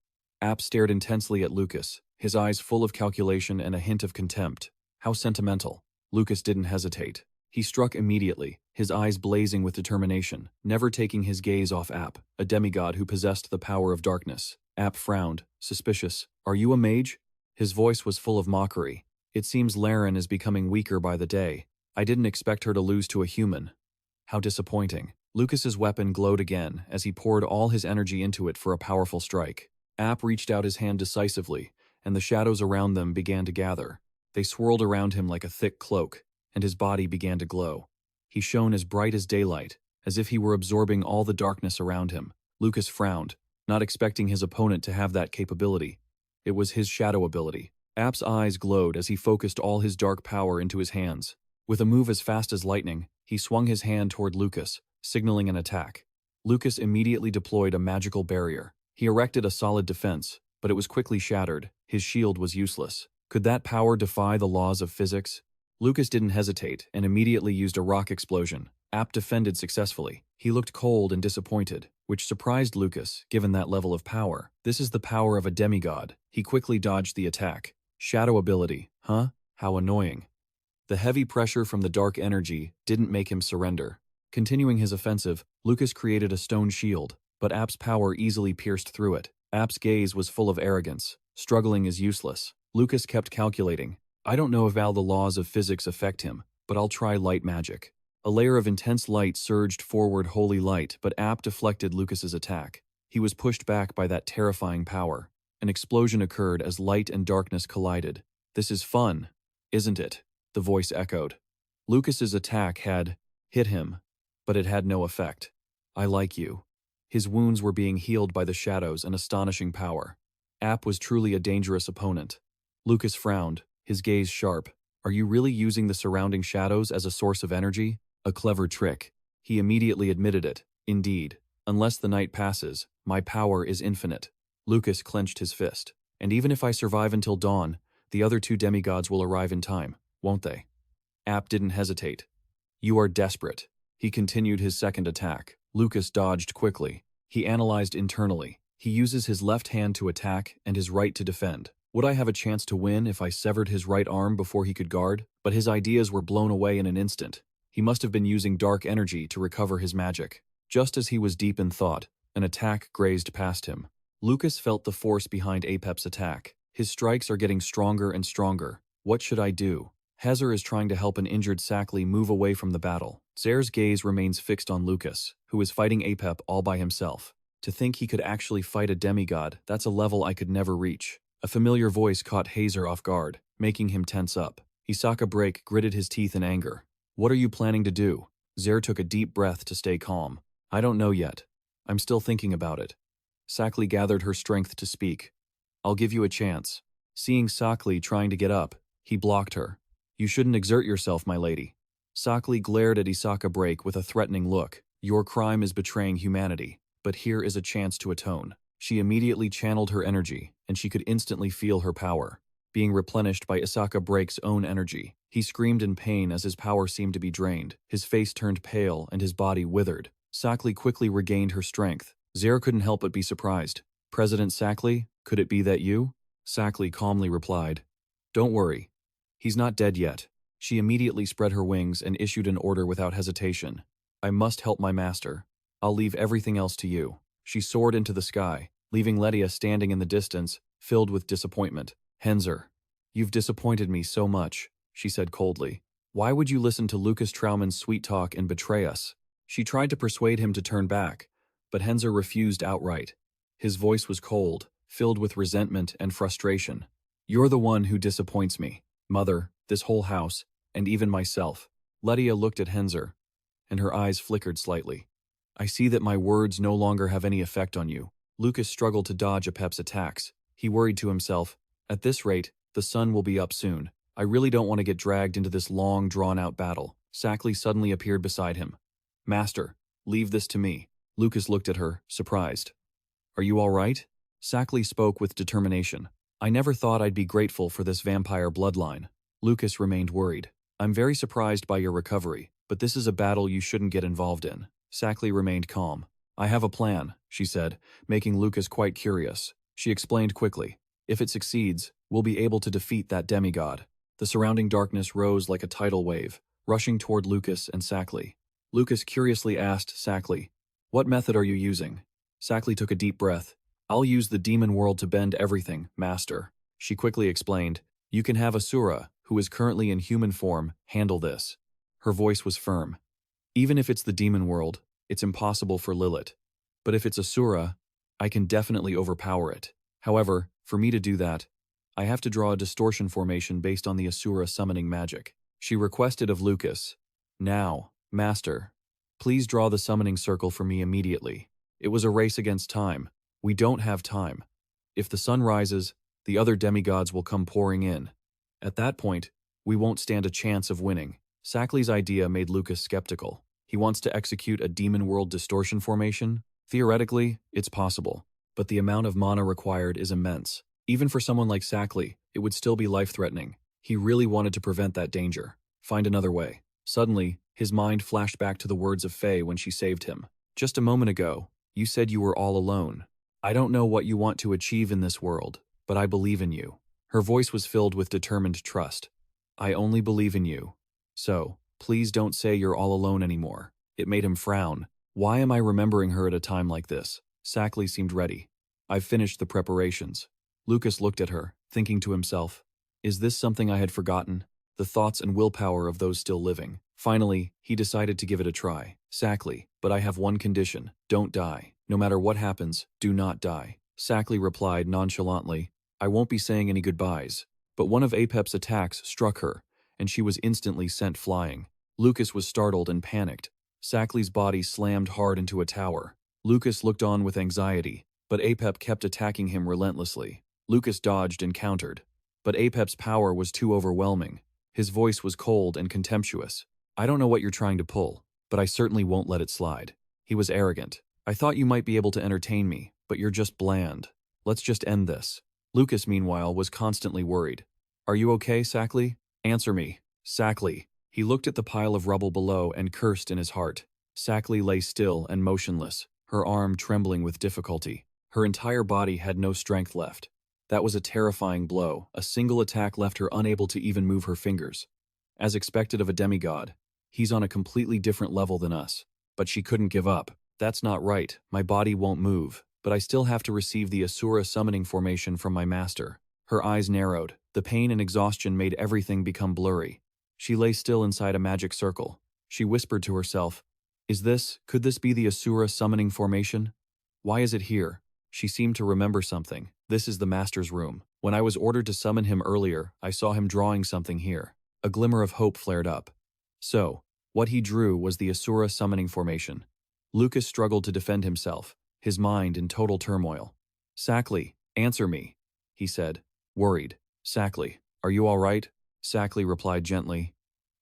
App stared intensely at Lucas, his eyes full of calculation and a hint of contempt. "How sentimental." Lucas didn't hesitate. He struck immediately, his eyes blazing with determination, never taking his gaze off App, a demigod who possessed the power of darkness. App frowned, suspicious. "Are you a mage?" His voice was full of mockery. "It seems Laren is becoming weaker by the day. I didn't expect her to lose to a human." How disappointing. Lucas's weapon glowed again as he poured all his energy into it for a powerful strike. App reached out his hand decisively, and the shadows around them began to gather. They swirled around him like a thick cloak, and his body began to glow. He shone as bright as daylight, as if he were absorbing all the darkness around him. Lucas frowned, not expecting his opponent to have that capability. It was his shadow ability. App's eyes glowed as he focused all his dark power into his hands. With a move as fast as lightning, he swung his hand toward Lucas, signaling an attack. Lucas immediately deployed a magical barrier. He erected a solid defense, but it was quickly shattered. His shield was useless. Could that power defy the laws of physics? Lucas didn't hesitate and immediately used a rock explosion. App defended successfully. He looked cold and disappointed, which surprised Lucas, given that level of power. This is the power of a demigod. He quickly dodged the attack. Shadow ability, huh? How annoying. The heavy pressure from the dark energy didn't make him surrender. Continuing his offensive, Lucas created a stone shield, but App's power easily pierced through it. App's gaze was full of arrogance. Struggling is useless. Lucas kept calculating. "I don't know if how the laws of physics affect him, but I'll try light magic." A layer of intense light surged forward, holy light, but App deflected Lucas's attack. He was pushed back by that terrifying power. An explosion occurred as light and darkness collided. "This is fun, isn't it?" the voice echoed. Lucas's attack had hit him, but it had no effect. "I like you." His wounds were being healed by the shadows and astonishing power. App was truly a dangerous opponent. Lucas frowned, his gaze sharp. "Are you really using the surrounding shadows as a source of energy?" "A clever trick." He immediately admitted it. "Indeed. Unless the night passes, my power is infinite." Lucas clenched his fist. "And even if I survive until dawn, the other two demigods will arrive in time, won't they?" App didn't hesitate. "You are desperate." He continued his second attack. Lucas dodged quickly. He analyzed internally. He uses his left hand to attack and his right to defend. Would I have a chance to win if I severed his right arm before he could guard? But his ideas were blown away in an instant. He must have been using dark energy to recover his magic. Just as he was deep in thought, an attack grazed past him. Lucas felt the force behind Apep's attack. His strikes are getting stronger and stronger. What should I do? Hezer is trying to help an injured Sackley move away from the battle. Zare's gaze remains fixed on Lucas, who is fighting Apep all by himself. To think he could actually fight a demigod, that's a level I could never reach. A familiar voice caught Hezer off guard, making him tense up. Isaka Break gritted his teeth in anger. What are you planning to do? Zare took a deep breath to stay calm. I don't know yet. I'm still thinking about it. Sackley gathered her strength to speak. I'll give you a chance. Seeing Sackley trying to get up, he blocked her. You shouldn't exert yourself, my lady. Sackley glared at Isaka Break with a threatening look. Your crime is betraying humanity, but here is a chance to atone. She immediately channeled her energy, and she could instantly feel her power, being replenished by Isaka Break's own energy. He screamed in pain as his power seemed to be drained. His face turned pale and his body withered. Sackley quickly regained her strength. Zare couldn't help but be surprised. President Sackley, could it be that you? Sackley calmly replied. Don't worry. He's not dead yet. She immediately spread her wings and issued an order without hesitation. I must help my master. I'll leave everything else to you. She soared into the sky, leaving Letia standing in the distance, filled with disappointment. Henzer, you've disappointed me so much, she said coldly. Why would you listen to Lucas Trauman's sweet talk and betray us? She tried to persuade him to turn back, but Henzer refused outright. His voice was cold, filled with resentment and frustration. You're the one who disappoints me, Mother, this whole house, and even myself. Letia looked at Henzer, and her eyes flickered slightly. I see that my words no longer have any effect on you. Lucas struggled to dodge Apep's attacks. He worried to himself, at this rate, the sun will be up soon. I really don't want to get dragged into this long, drawn-out battle. Sackley suddenly appeared beside him. Master, leave this to me. Lucas looked at her, surprised. Are you all right? Sackley spoke with determination. I never thought I'd be grateful for this vampire bloodline. Lucas remained worried. I'm very surprised by your recovery, but this is a battle you shouldn't get involved in. Sackley remained calm. I have a plan, she said, making Lucas quite curious. She explained quickly. If it succeeds, we'll be able to defeat that demigod. The surrounding darkness rose like a tidal wave, rushing toward Lucas and Sackley. Lucas curiously asked Sackley, what method are you using? Sackley took a deep breath. I'll use the demon world to bend everything, Master. She quickly explained, you can have Asura, who is currently in human form, handle this. Her voice was firm. Even if it's the demon world, it's impossible for Lilith. But if it's Asura, I can definitely overpower it. However, for me to do that, I have to draw a distortion formation based on the Asura summoning magic. She requested of Lucas, now, Master, please draw the summoning circle for me immediately. It was a race against time. We don't have time. If the sun rises, the other demigods will come pouring in. At that point, we won't stand a chance of winning. Sackley's idea made Lucas skeptical. He wants to execute a demon world distortion formation? Theoretically, it's possible, but the amount of mana required is immense. Even for someone like Sackley, it would still be life-threatening. He really wanted to prevent that danger. Find another way. Suddenly, his mind flashed back to the words of Faye when she saved him. Just a moment ago, you said you were all alone. I don't know what you want to achieve in this world, but I believe in you. Her voice was filled with determined trust. I only believe in you. So, please don't say you're all alone anymore. It made him frown. Why am I remembering her at a time like this? Sackley seemed ready. I've finished the preparations. Lucas looked at her, thinking to himself, is this something I had forgotten? The thoughts and willpower of those still living. Finally, he decided to give it a try. Sackley, but I have one condition. Don't die. No matter what happens, do not die. Sackley replied nonchalantly, I won't be saying any goodbyes. But one of Apep's attacks struck her, and she was instantly sent flying. Lucas was startled and panicked. Sackley's body slammed hard into a tower. Lucas looked on with anxiety, but Apep kept attacking him relentlessly. Lucas dodged and countered, but Apep's power was too overwhelming. His voice was cold and contemptuous. I don't know what you're trying to pull, but I certainly won't let it slide. He was arrogant. I thought you might be able to entertain me, but you're just bland. Let's just end this. Lucas, meanwhile, was constantly worried. Are you okay, Sackley? Answer me. Sackley. He looked at the pile of rubble below and cursed in his heart. Sackley lay still and motionless, her arm trembling with difficulty. Her entire body had no strength left. That was a terrifying blow. A single attack left her unable to even move her fingers. As expected of a demigod, he's on a completely different level than us. But she couldn't give up. That's not right. My body won't move, but I still have to receive the Asura summoning formation from my master. Her eyes narrowed. The pain and exhaustion made everything become blurry. She lay still inside a magic circle. She whispered to herself, could this be the Asura summoning formation? Why is it here? She seemed to remember something. This is the master's room. When I was ordered to summon him earlier, I saw him drawing something here. A glimmer of hope flared up. So, what he drew was the Asura summoning formation. Lucas struggled to defend himself, his mind in total turmoil. "Sackley, answer me," he said, worried. "Sackley, are you all right?" Sackley replied gently,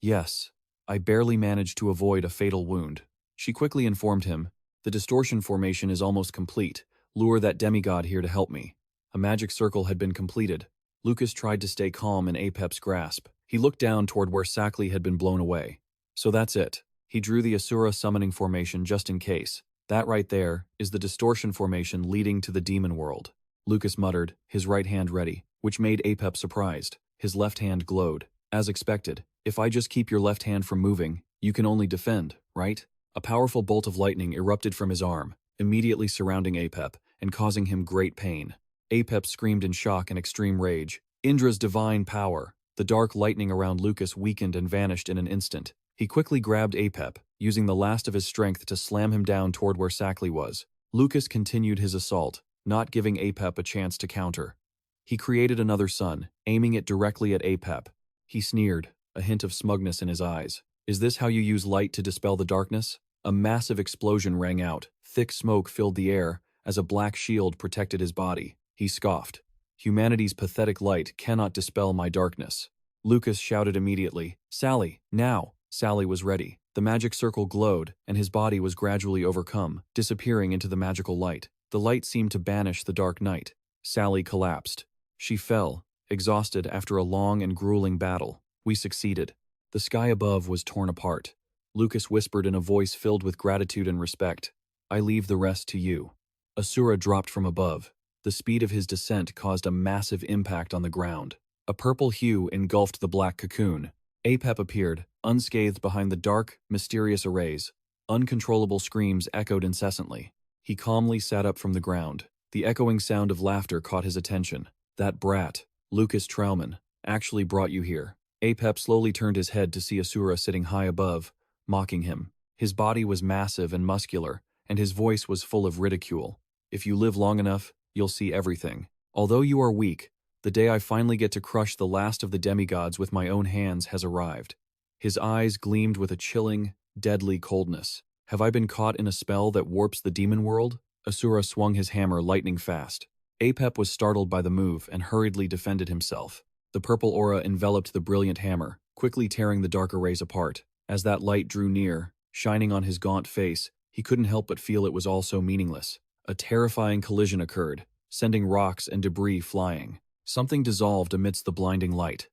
"Yes. I barely managed to avoid a fatal wound." She quickly informed him, "The distortion formation is almost complete. Lure that demigod here to help me." A magic circle had been completed. Lucas tried to stay calm in Apep's grasp. He looked down toward where Sackley had been blown away. "So that's it." He drew the Asura summoning formation just in case. "That right there is the distortion formation leading to the demon world." Lucas muttered, his right hand ready, which made Apep surprised. His left hand glowed. "As expected, if I just keep your left hand from moving, you can only defend, right?" A powerful bolt of lightning erupted from his arm, immediately surrounding Apep and causing him great pain. Apep screamed in shock and extreme rage. Indra's divine power. The dark lightning around Lucas weakened and vanished in an instant. He quickly grabbed Apep, using the last of his strength to slam him down toward where Sackley was. Lucas continued his assault, not giving Apep a chance to counter. He created another sun, aiming it directly at Apep. He sneered, a hint of smugness in his eyes. "Is this how you use light to dispel the darkness?" A massive explosion rang out. Thick smoke filled the air as a black shield protected his body. He scoffed. "Humanity's pathetic light cannot dispel my darkness." Lucas shouted immediately, "Sally, now!" Sally was ready. The magic circle glowed, and his body was gradually overcome, disappearing into the magical light. The light seemed to banish the dark night. Sally collapsed. She fell, exhausted after a long and grueling battle. "We succeeded." The sky above was torn apart. Lucas whispered in a voice filled with gratitude and respect, "I leave the rest to you." Asura dropped from above. The speed of his descent caused a massive impact on the ground. A purple hue engulfed the black cocoon. Apep appeared, unscathed behind the dark, mysterious arrays. Uncontrollable screams echoed incessantly. He calmly sat up from the ground. The echoing sound of laughter caught his attention. "That brat, Lucas Trauman, actually brought you here." Apep slowly turned his head to see Asura sitting high above, mocking him. His body was massive and muscular, and his voice was full of ridicule. "If you live long enough, you'll see everything. Although you are weak, the day I finally get to crush the last of the demigods with my own hands has arrived." His eyes gleamed with a chilling, deadly coldness. "Have I been caught in a spell that warps the demon world?" Asura swung his hammer lightning fast. Apep was startled by the move and hurriedly defended himself. The purple aura enveloped the brilliant hammer, quickly tearing the dark arrays apart. As that light drew near, shining on his gaunt face, he couldn't help but feel it was all so meaningless. A terrifying collision occurred, sending rocks and debris flying. Something dissolved amidst the blinding light.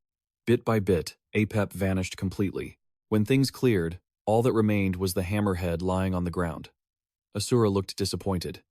Bit by bit, Apep vanished completely. When things cleared, all that remained was the hammerhead lying on the ground. Asura looked disappointed.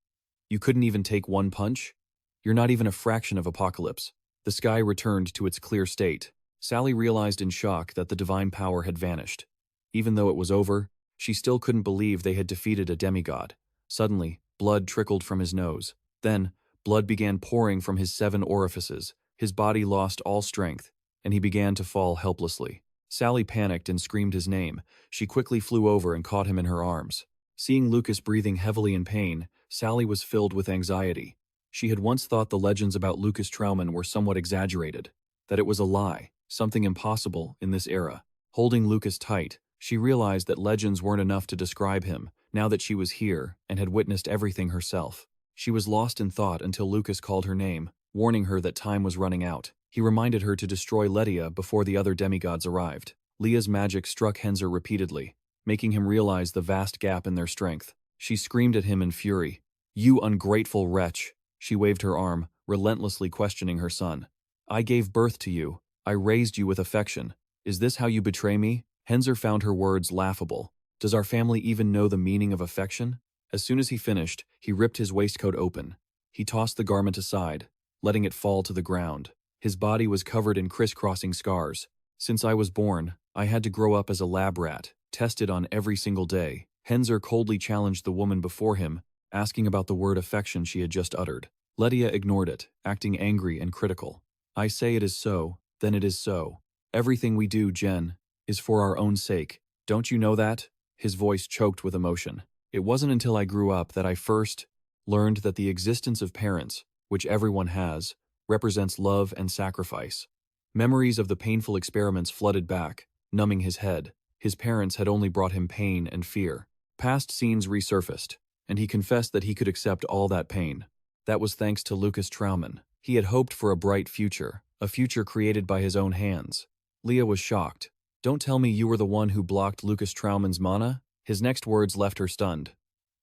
"You couldn't even take one punch? You're not even a fraction of Apocalypse." The sky returned to its clear state. Sally realized in shock that the divine power had vanished. Even though it was over, she still couldn't believe they had defeated a demigod. Suddenly, blood trickled from his nose. Then, blood began pouring from his 7 orifices. His body lost all strength, and he began to fall helplessly. Sally panicked and screamed his name. She quickly flew over and caught him in her arms. Seeing Lucas breathing heavily in pain, Sally was filled with anxiety. She had once thought the legends about Lucas Trauman were somewhat exaggerated, that it was a lie, something impossible in this era. Holding Lucas tight, she realized that legends weren't enough to describe him, now that she was here and had witnessed everything herself. She was lost in thought until Lucas called her name, warning her that time was running out. He reminded her to destroy Letia before the other demigods arrived. Leah's magic struck Henzer repeatedly, making him realize the vast gap in their strength. She screamed at him in fury. "You ungrateful wretch!" She waved her arm, relentlessly questioning her son. "I gave birth to you. I raised you with affection. Is this how you betray me?" Henzer found her words laughable. "Does our family even know the meaning of affection?" As soon as he finished, he ripped his waistcoat open. He tossed the garment aside, letting it fall to the ground. His body was covered in crisscrossing scars. "Since I was born, I had to grow up as a lab rat, tested on every single day." Henzer coldly challenged the woman before him, asking about the word affection she had just uttered. Letia ignored it, acting angry and critical. I say it is so, then it is so. Everything we do, Jen, is for our own sake. Don't you know that? His voice choked with emotion. It wasn't until I grew up that I first learned that the existence of parents, which everyone has, represents love and sacrifice. Memories of the painful experiments flooded back, numbing his head. His parents had only brought him pain and fear. Past scenes resurfaced, and he confessed that he could accept all that pain. That was thanks to Lucas Trauman. He had hoped for a bright future, a future created by his own hands. Leah was shocked. Don't tell me you were the one who blocked Lucas Trauman's mana? His next words left her stunned.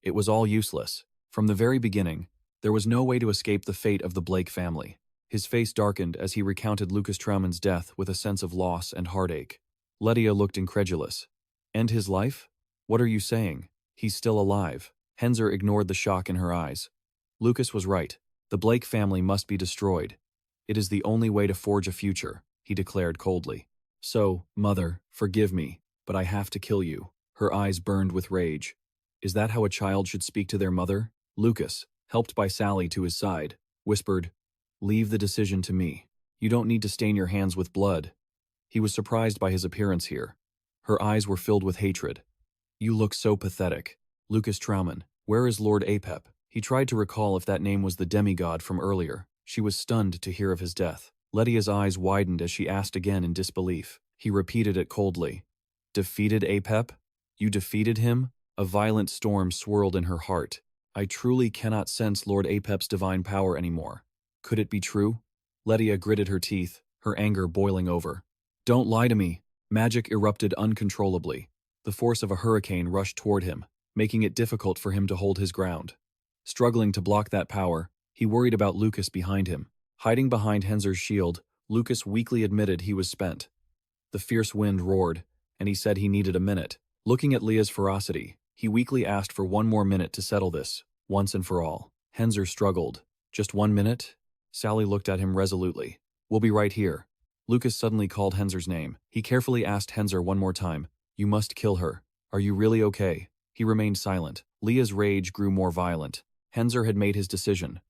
It was all useless. From the very beginning, there was no way to escape the fate of the Blake family. His face darkened as he recounted Lucas Trauman's death with a sense of loss and heartache. Lydia looked incredulous. End his life? What are you saying? He's still alive. Henzer ignored the shock in her eyes. Lucas was right. The Blake family must be destroyed. It is the only way to forge a future, he declared coldly. So, Mother, forgive me, but I have to kill you. Her eyes burned with rage. Is that how a child should speak to their mother? Lucas, helped by Sally to his side, whispered, Leave the decision to me. You don't need to stain your hands with blood. He was surprised by his appearance here. Her eyes were filled with hatred. You look so pathetic. Lucas Trauman, where is Lord Apep? He tried to recall if that name was the demigod from earlier. She was stunned to hear of his death. Lydia's eyes widened as she asked again in disbelief. He repeated it coldly. Defeated Apep? You defeated him? A violent storm swirled in her heart. I truly cannot sense Lord Apep's divine power anymore. Could it be true? Lydia gritted her teeth, her anger boiling over. Don't lie to me. Magic erupted uncontrollably. The force of a hurricane rushed toward him, making it difficult for him to hold his ground. Struggling to block that power, he worried about Lucas behind him. Hiding behind Henzer's shield, Lucas weakly admitted he was spent. The fierce wind roared, and he said he needed a minute. Looking at Leah's ferocity, he weakly asked for one more minute to settle this, once and for all. Henzer struggled. Just 1 minute? Sally looked at him resolutely. We'll be right here. Lucas suddenly called Henzer's name. He carefully asked Henzer one more time. You must kill her. Are you really okay? He remained silent. Leah's rage grew more violent. Henzer had made his decision.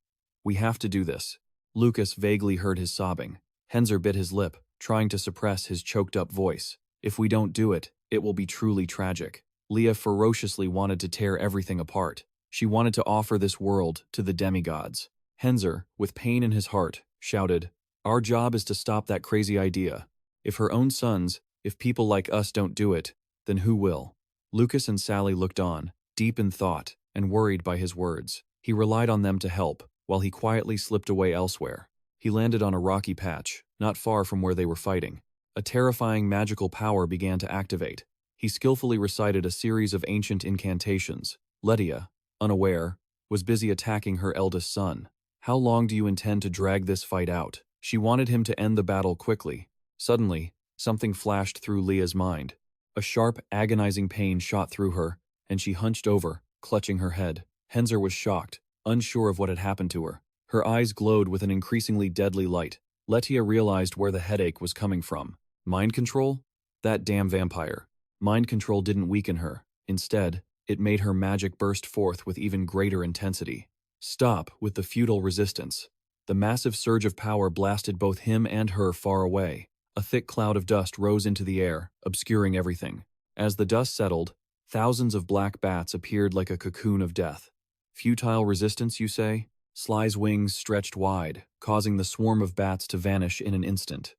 We have to do this. Lucas vaguely heard his sobbing. Henzer bit his lip, trying to suppress his choked-up voice. If we don't do it, it will be truly tragic. Leah ferociously wanted to tear everything apart. She wanted to offer this world to the demigods. Henzer, with pain in his heart, shouted, Our job is to stop that crazy idea. If her own sons, if people like us don't do it, then who will? Lucas and Sally looked on, deep in thought, and worried by his words. He relied on them to help, while he quietly slipped away elsewhere. He landed on a rocky patch, not far from where they were fighting. A terrifying magical power began to activate. He skillfully recited a series of ancient incantations. Lydia, unaware, was busy attacking her eldest son. How long do you intend to drag this fight out? She wanted him to end the battle quickly. Suddenly, something flashed through Leah's mind. A sharp, agonizing pain shot through her, and she hunched over, clutching her head. Henzer was shocked, unsure of what had happened to her. Her eyes glowed with an increasingly deadly light. Letia realized where the headache was coming from. Mind control? That damn vampire. Mind control didn't weaken her. Instead, it made her magic burst forth with even greater intensity. Stop with the futile resistance. The massive surge of power blasted both him and her far away. A thick cloud of dust rose into the air, obscuring everything. As the dust settled, thousands of black bats appeared like a cocoon of death. Futile resistance, you say? Sly's wings stretched wide, causing the swarm of bats to vanish in an instant.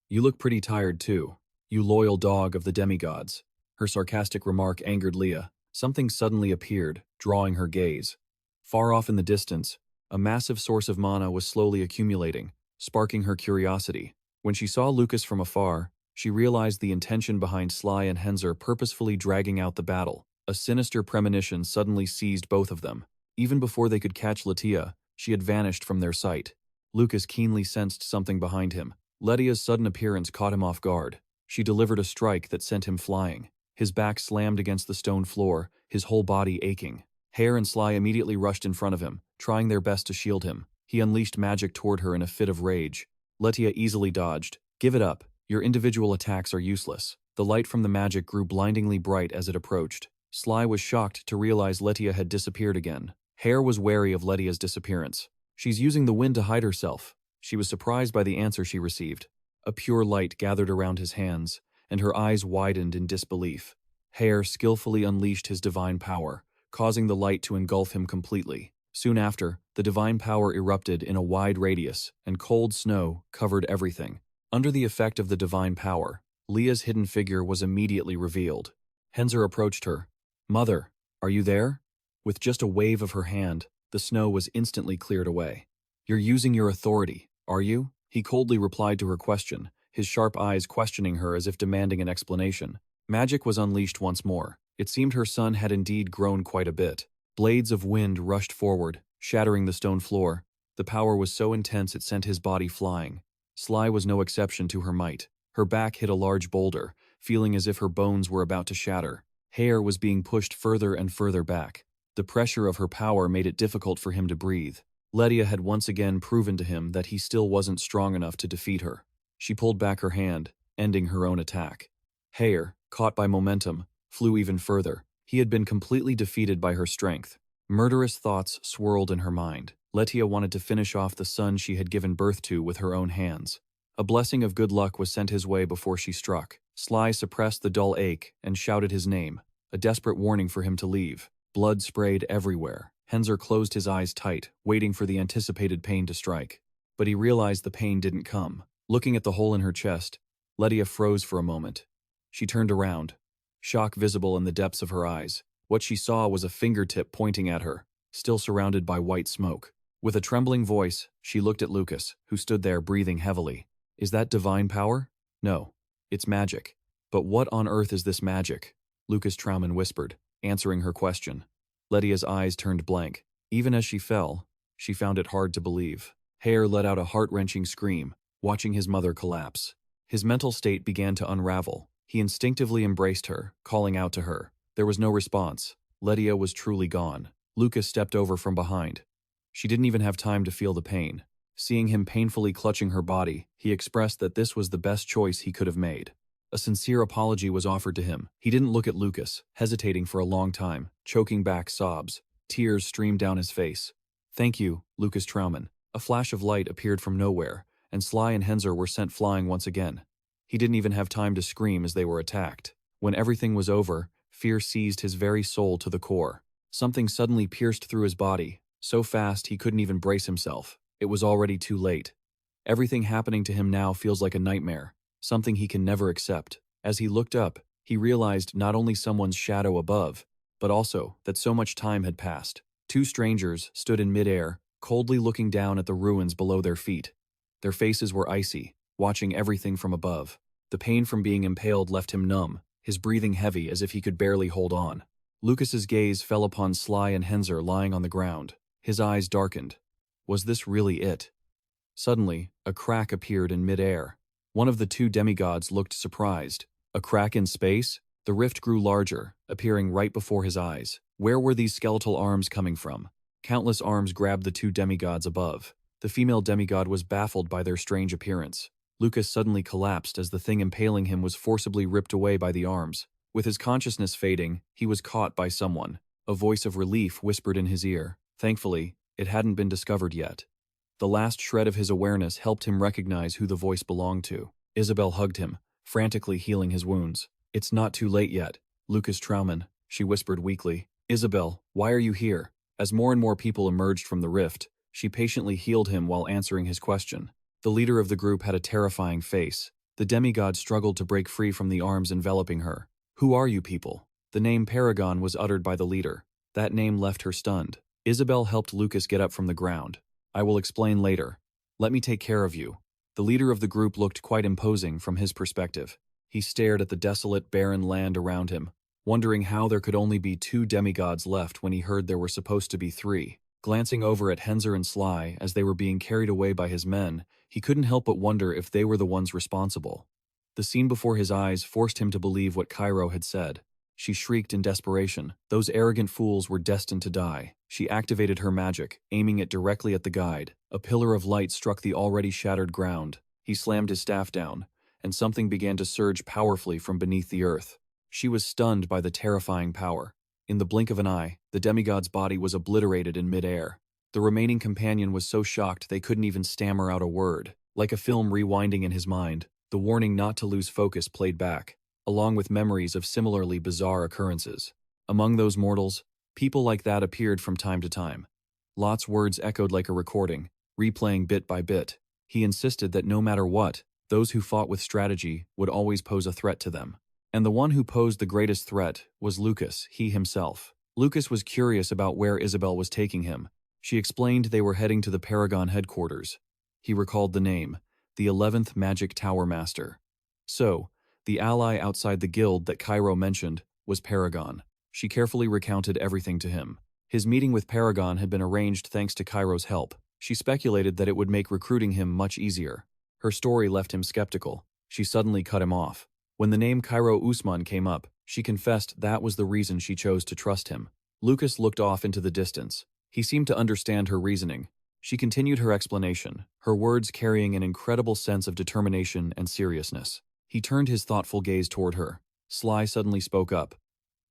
You look pretty tired too, you loyal dog of the demigods. Her sarcastic remark angered Leah. Something suddenly appeared, drawing her gaze. Far off in the distance, a massive source of mana was slowly accumulating, sparking her curiosity. When she saw Lucas from afar, she realized the intention behind Sly and Henzer purposefully dragging out the battle. A sinister premonition suddenly seized both of them. Even before they could catch Letia, she had vanished from their sight. Lucas keenly sensed something behind him. Letia's sudden appearance caught him off guard. She delivered a strike that sent him flying. His back slammed against the stone floor, his whole body aching. Hare and Sly immediately rushed in front of him, trying their best to shield him. He unleashed magic toward her in a fit of rage. Letia easily dodged. Give it up. Your individual attacks are useless. The light from the magic grew blindingly bright as it approached. Sly was shocked to realize Letia had disappeared again. Hare was wary of Letia's disappearance. She's using the wind to hide herself. She was surprised by the answer she received. A pure light gathered around his hands, and her eyes widened in disbelief. Hair skillfully unleashed his divine power, causing the light to engulf him completely. Soon after, the divine power erupted in a wide radius, and cold snow covered everything. Under the effect of the divine power, Leah's hidden figure was immediately revealed. Henzer approached her. "Mother, are you there?" With just a wave of her hand, the snow was instantly cleared away. "You're using your authority, are you?" He coldly replied to her question, his sharp eyes questioning her as if demanding an explanation. Magic was unleashed once more. It seemed her son had indeed grown quite a bit. Blades of wind rushed forward, shattering the stone floor. The power was so intense it sent his body flying. Sly was no exception to her might. Her back hit a large boulder, feeling as if her bones were about to shatter. Hair was being pushed further and further back. The pressure of her power made it difficult for him to breathe. Lydia had once again proven to him that he still wasn't strong enough to defeat her. She pulled back her hand, ending her own attack. Hair, caught by momentum, flew even further. He had been completely defeated by her strength. Murderous thoughts swirled in her mind. Letia wanted to finish off the son she had given birth to with her own hands. A blessing of good luck was sent his way before she struck. Sly suppressed the dull ache and shouted his name, a desperate warning for him to leave. Blood sprayed everywhere. Henzer closed his eyes tight, waiting for the anticipated pain to strike. But he realized the pain didn't come. Looking at the hole in her chest, Letia froze for a moment. She turned around, shock visible in the depths of her eyes. What she saw was a fingertip pointing at her, still surrounded by white smoke. With a trembling voice, she looked at Lucas, who stood there breathing heavily. "Is that divine power?" "No. It's magic." "But what on earth is this magic?" Lucas Trauman whispered, answering her question. Letia's eyes turned blank. Even as she fell, she found it hard to believe. Hair let out a heart-wrenching scream, watching his mother collapse. His mental state began to unravel. He instinctively embraced her, calling out to her. There was no response. Letia was truly gone. Lucas stepped over from behind. She didn't even have time to feel the pain. Seeing him painfully clutching her body, he expressed that this was the best choice he could have made. A sincere apology was offered to him. He didn't look at Lucas, hesitating for a long time, choking back sobs. Tears streamed down his face. "Thank you, Lucas Trauman." A flash of light appeared from nowhere, and Sly and Henzer were sent flying once again. He didn't even have time to scream as they were attacked. When everything was over, fear seized his very soul to the core. Something suddenly pierced through his body, so fast he couldn't even brace himself. It was already too late. Everything happening to him now feels like a nightmare, something he can never accept. As he looked up, he realized not only someone's shadow above, but also that so much time had passed. Two strangers stood in midair, coldly looking down at the ruins below their feet. Their faces were icy, watching everything from above. The pain from being impaled left him numb, his breathing heavy as if he could barely hold on. Lucas's gaze fell upon Sly and Henzer lying on the ground. His eyes darkened. Was this really it? Suddenly, a crack appeared in midair. One of the two demigods looked surprised. A crack in space? The rift grew larger, appearing right before his eyes. Where were these skeletal arms coming from? Countless arms grabbed the two demigods above. The female demigod was baffled by their strange appearance. Lucas suddenly collapsed as the thing impaling him was forcibly ripped away by the arms. With his consciousness fading, he was caught by someone. A voice of relief whispered in his ear. Thankfully, it hadn't been discovered yet. The last shred of his awareness helped him recognize who the voice belonged to. Isabel hugged him, frantically healing his wounds. "It's not too late yet, Lucas Trauman," she whispered weakly. "Isabel, why are you here?" As more and more people emerged from the rift, she patiently healed him while answering his question. The leader of the group had a terrifying face. The demigod struggled to break free from the arms enveloping her. "Who are you people?" The name Paragon was uttered by the leader. That name left her stunned. Isabel helped Lucas get up from the ground. "I will explain later. Let me take care of you." The leader of the group looked quite imposing from his perspective. He stared at the desolate, barren land around him, wondering how there could only be two demigods left when he heard there were supposed to be three. Glancing over at Henzer and Sly as they were being carried away by his men, he couldn't help but wonder if they were the ones responsible. The scene before his eyes forced him to believe what Cairo had said. She shrieked in desperation. Those arrogant fools were destined to die. She activated her magic, aiming it directly at the guide. A pillar of light struck the already shattered ground. He slammed his staff down, and something began to surge powerfully from beneath the earth. She was stunned by the terrifying power. In the blink of an eye, the demigod's body was obliterated in midair. The remaining companion was so shocked they couldn't even stammer out a word. Like a film rewinding in his mind, the warning not to lose focus played back, along with memories of similarly bizarre occurrences. Among those mortals, people like that appeared from time to time. Lot's words echoed like a recording, replaying bit by bit. He insisted that no matter what, those who fought with strategy would always pose a threat to them. And the one who posed the greatest threat was Lucas, he himself. Lucas was curious about where Isabel was taking him. She explained they were heading to the Paragon headquarters. He recalled the name, the 11th Magic Tower Master. So, the ally outside the guild that Cairo mentioned was Paragon. She carefully recounted everything to him. His meeting with Paragon had been arranged thanks to Cairo's help. She speculated that it would make recruiting him much easier. Her story left him skeptical. She suddenly cut him off. When the name Cairo Usman came up, she confessed that was the reason she chose to trust him. Lucas looked off into the distance. He seemed to understand her reasoning. She continued her explanation, her words carrying an incredible sense of determination and seriousness. He turned his thoughtful gaze toward her. Sly suddenly spoke up.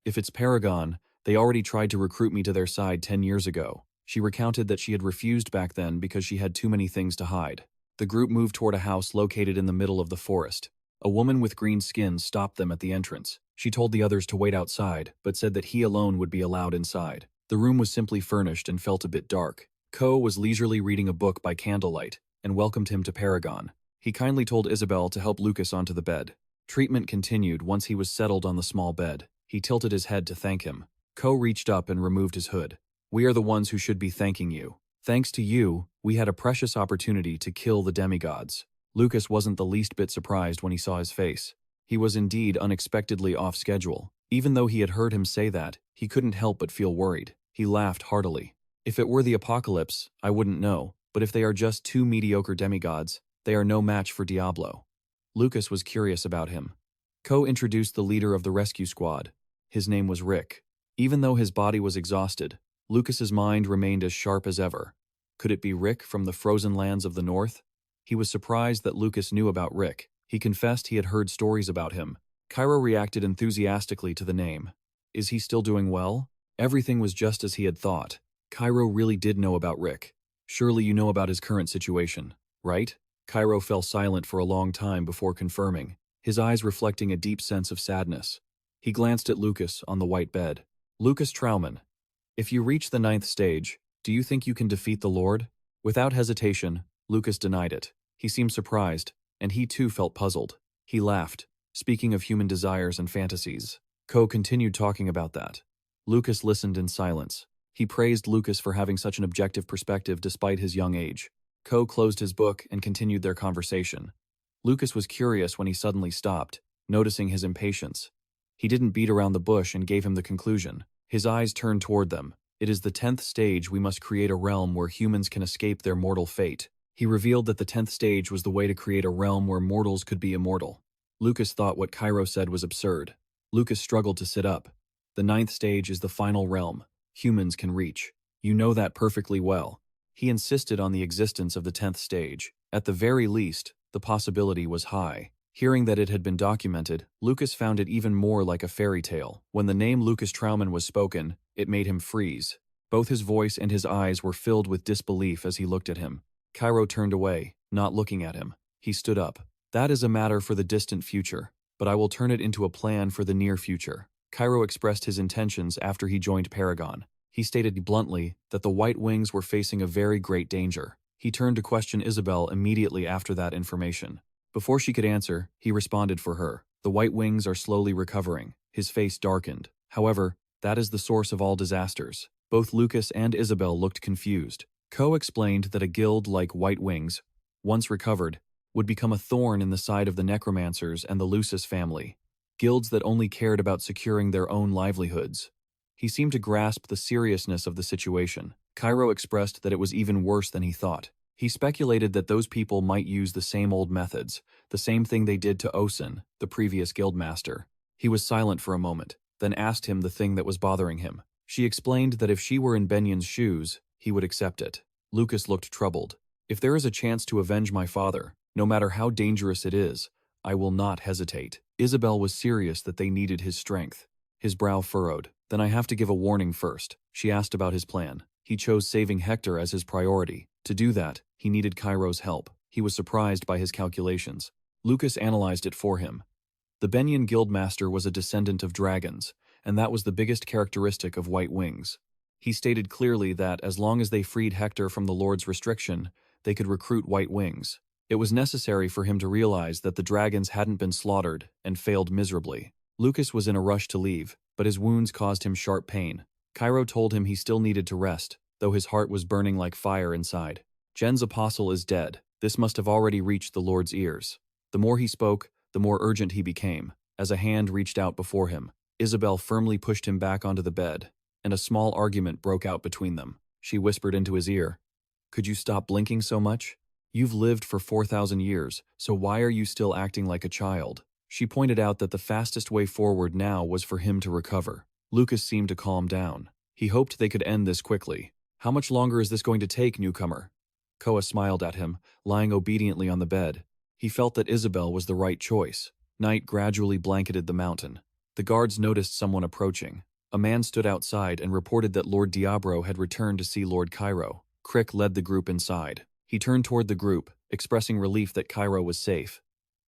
"If it's Paragon, they already tried to recruit me to their side 10 years ago." She recounted that she had refused back then because she had too many things to hide. The group moved toward a house located in the middle of the forest. A woman with green skin stopped them at the entrance. She told the others to wait outside, but said that he alone would be allowed inside. The room was simply furnished and felt a bit dark. Ko was leisurely reading a book by candlelight and welcomed him to Paragon. He kindly told Isabel to help Lucas onto the bed. Treatment continued once he was settled on the small bed. He tilted his head to thank him. Ko reached up and removed his hood. "We are the ones who should be thanking you. Thanks to you, we had a precious opportunity to kill the demigods." Lucas wasn't the least bit surprised when he saw his face. He was indeed unexpectedly off schedule. Even though he had heard him say that, he couldn't help but feel worried. He laughed heartily. "If it were the apocalypse, I wouldn't know, but if they are just two mediocre demigods, they are no match for Diablo." Lucas was curious about him. Ko introduced the leader of the rescue squad. His name was Rick. Even though his body was exhausted, Lucas's mind remained as sharp as ever. Could it be Rick from the frozen lands of the north? He was surprised that Lucas knew about Rick. He confessed he had heard stories about him. Cairo reacted enthusiastically to the name. Is he still doing well? Everything was just as he had thought. Cairo really did know about Rick. Surely you know about his current situation, right? Cairo fell silent for a long time before confirming, his eyes reflecting a deep sense of sadness. He glanced at Lucas on the white bed. "Lucas Trauman, if you reach the 9th stage, do you think you can defeat the Lord?" Without hesitation, Lucas denied it. He seemed surprised, and he too felt puzzled. He laughed, speaking of human desires and fantasies. Ko continued talking about that. Lucas listened in silence. He praised Lucas for having such an objective perspective despite his young age. Ko closed his book and continued their conversation. Lucas was curious when he suddenly stopped, noticing his impatience. He didn't beat around the bush and gave him the conclusion. His eyes turned toward them. "It is the 10th stage. We must create a realm where humans can escape their mortal fate." He revealed that the 10th stage was the way to create a realm where mortals could be immortal. Lucas thought what Cairo said was absurd. Lucas struggled to sit up. "The 9th stage is the final realm humans can reach. You know that perfectly well." He insisted on the existence of the 10th stage. At the very least, the possibility was high. Hearing that it had been documented, Lucas found it even more like a fairy tale. When the name Lucas Trauman was spoken, it made him freeze. Both his voice and his eyes were filled with disbelief as he looked at him. Cairo turned away, not looking at him. He stood up. "That is a matter for the distant future, but I will turn it into a plan for the near future." Cairo expressed his intentions after he joined Paragon. He stated bluntly that the White Wings were facing a very great danger. He turned to question Isabel immediately after that information. Before she could answer, he responded for her. "The White Wings are slowly recovering." His face darkened. "However, that is the source of all disasters." Both Lucas and Isabel looked confused. Ko explained that a guild like White Wings, once recovered, would become a thorn in the side of the Necromancers and the Lucis family, guilds that only cared about securing their own livelihoods. He seemed to grasp the seriousness of the situation. Cairo expressed that it was even worse than he thought. He speculated that those people might use the same old methods, the same thing they did to Osen, the previous guildmaster. He was silent for a moment, then asked him the thing that was bothering him. She explained that if she were in Benion's shoes, he would accept it. Lucas looked troubled. "If there is a chance to avenge my father, no matter how dangerous it is, I will not hesitate." Isabel was serious that they needed his strength. His brow furrowed. "Then I have to give a warning first." She asked about his plan. He chose saving Hector as his priority. To do that, he needed Cairo's help. He was surprised by his calculations. Lucas analyzed it for him. The Benyan Guildmaster was a descendant of dragons, and that was the biggest characteristic of White Wings. He stated clearly that as long as they freed Hector from the Lord's restriction, they could recruit White Wings. It was necessary for him to realize that the dragons hadn't been slaughtered and failed miserably. Lucas was in a rush to leave, but his wounds caused him sharp pain. Cairo told him he still needed to rest, though his heart was burning like fire inside. Jen's apostle is dead. This must have already reached the Lord's ears. The more he spoke, the more urgent he became. As a hand reached out before him, Isabel firmly pushed him back onto the bed, and a small argument broke out between them. She whispered into his ear, "Could you stop blinking so much? You've lived for 4,000 years, so why are you still acting like a child?" She pointed out that the fastest way forward now was for him to recover. Lucas seemed to calm down. He hoped they could end this quickly. "How much longer is this going to take, newcomer?" Koa smiled at him, lying obediently on the bed. He felt that Isabel was the right choice. Night gradually blanketed the mountain. The guards noticed someone approaching. A man stood outside and reported that Lord Diablo had returned to see Lord Cairo. Crick led the group inside. He turned toward the group, expressing relief that Cairo was safe.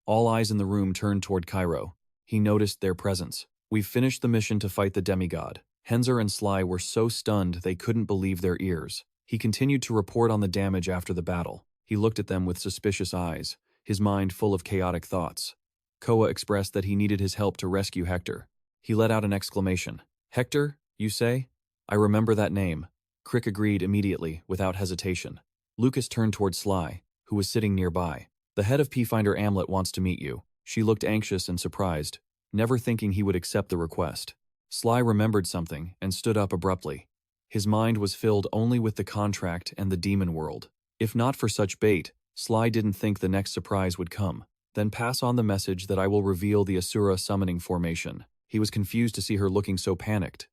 All eyes in the room turned toward Cairo. He noticed their presence. "We've finished the mission to fight the demigod." Henzer and Sly were so stunned they couldn't believe their ears. He continued to report on the damage after the battle. He looked at them with suspicious eyes, his mind full of chaotic thoughts. Koa expressed that he needed his help to rescue Hector. He let out an exclamation. "Hector, you say? I remember that name." Crick agreed immediately, without hesitation. Lucas turned toward Sly, who was sitting nearby. "The head of P-Finder Amlet wants to meet you." She looked anxious and surprised, never thinking he would accept the request. Sly remembered something and stood up abruptly. His mind was filled only with the contract and the demon world. If not for such bait, Sly didn't think the next surprise would come. "Then pass on the message that I will reveal the Asura summoning formation." He was confused to see her looking so panicked.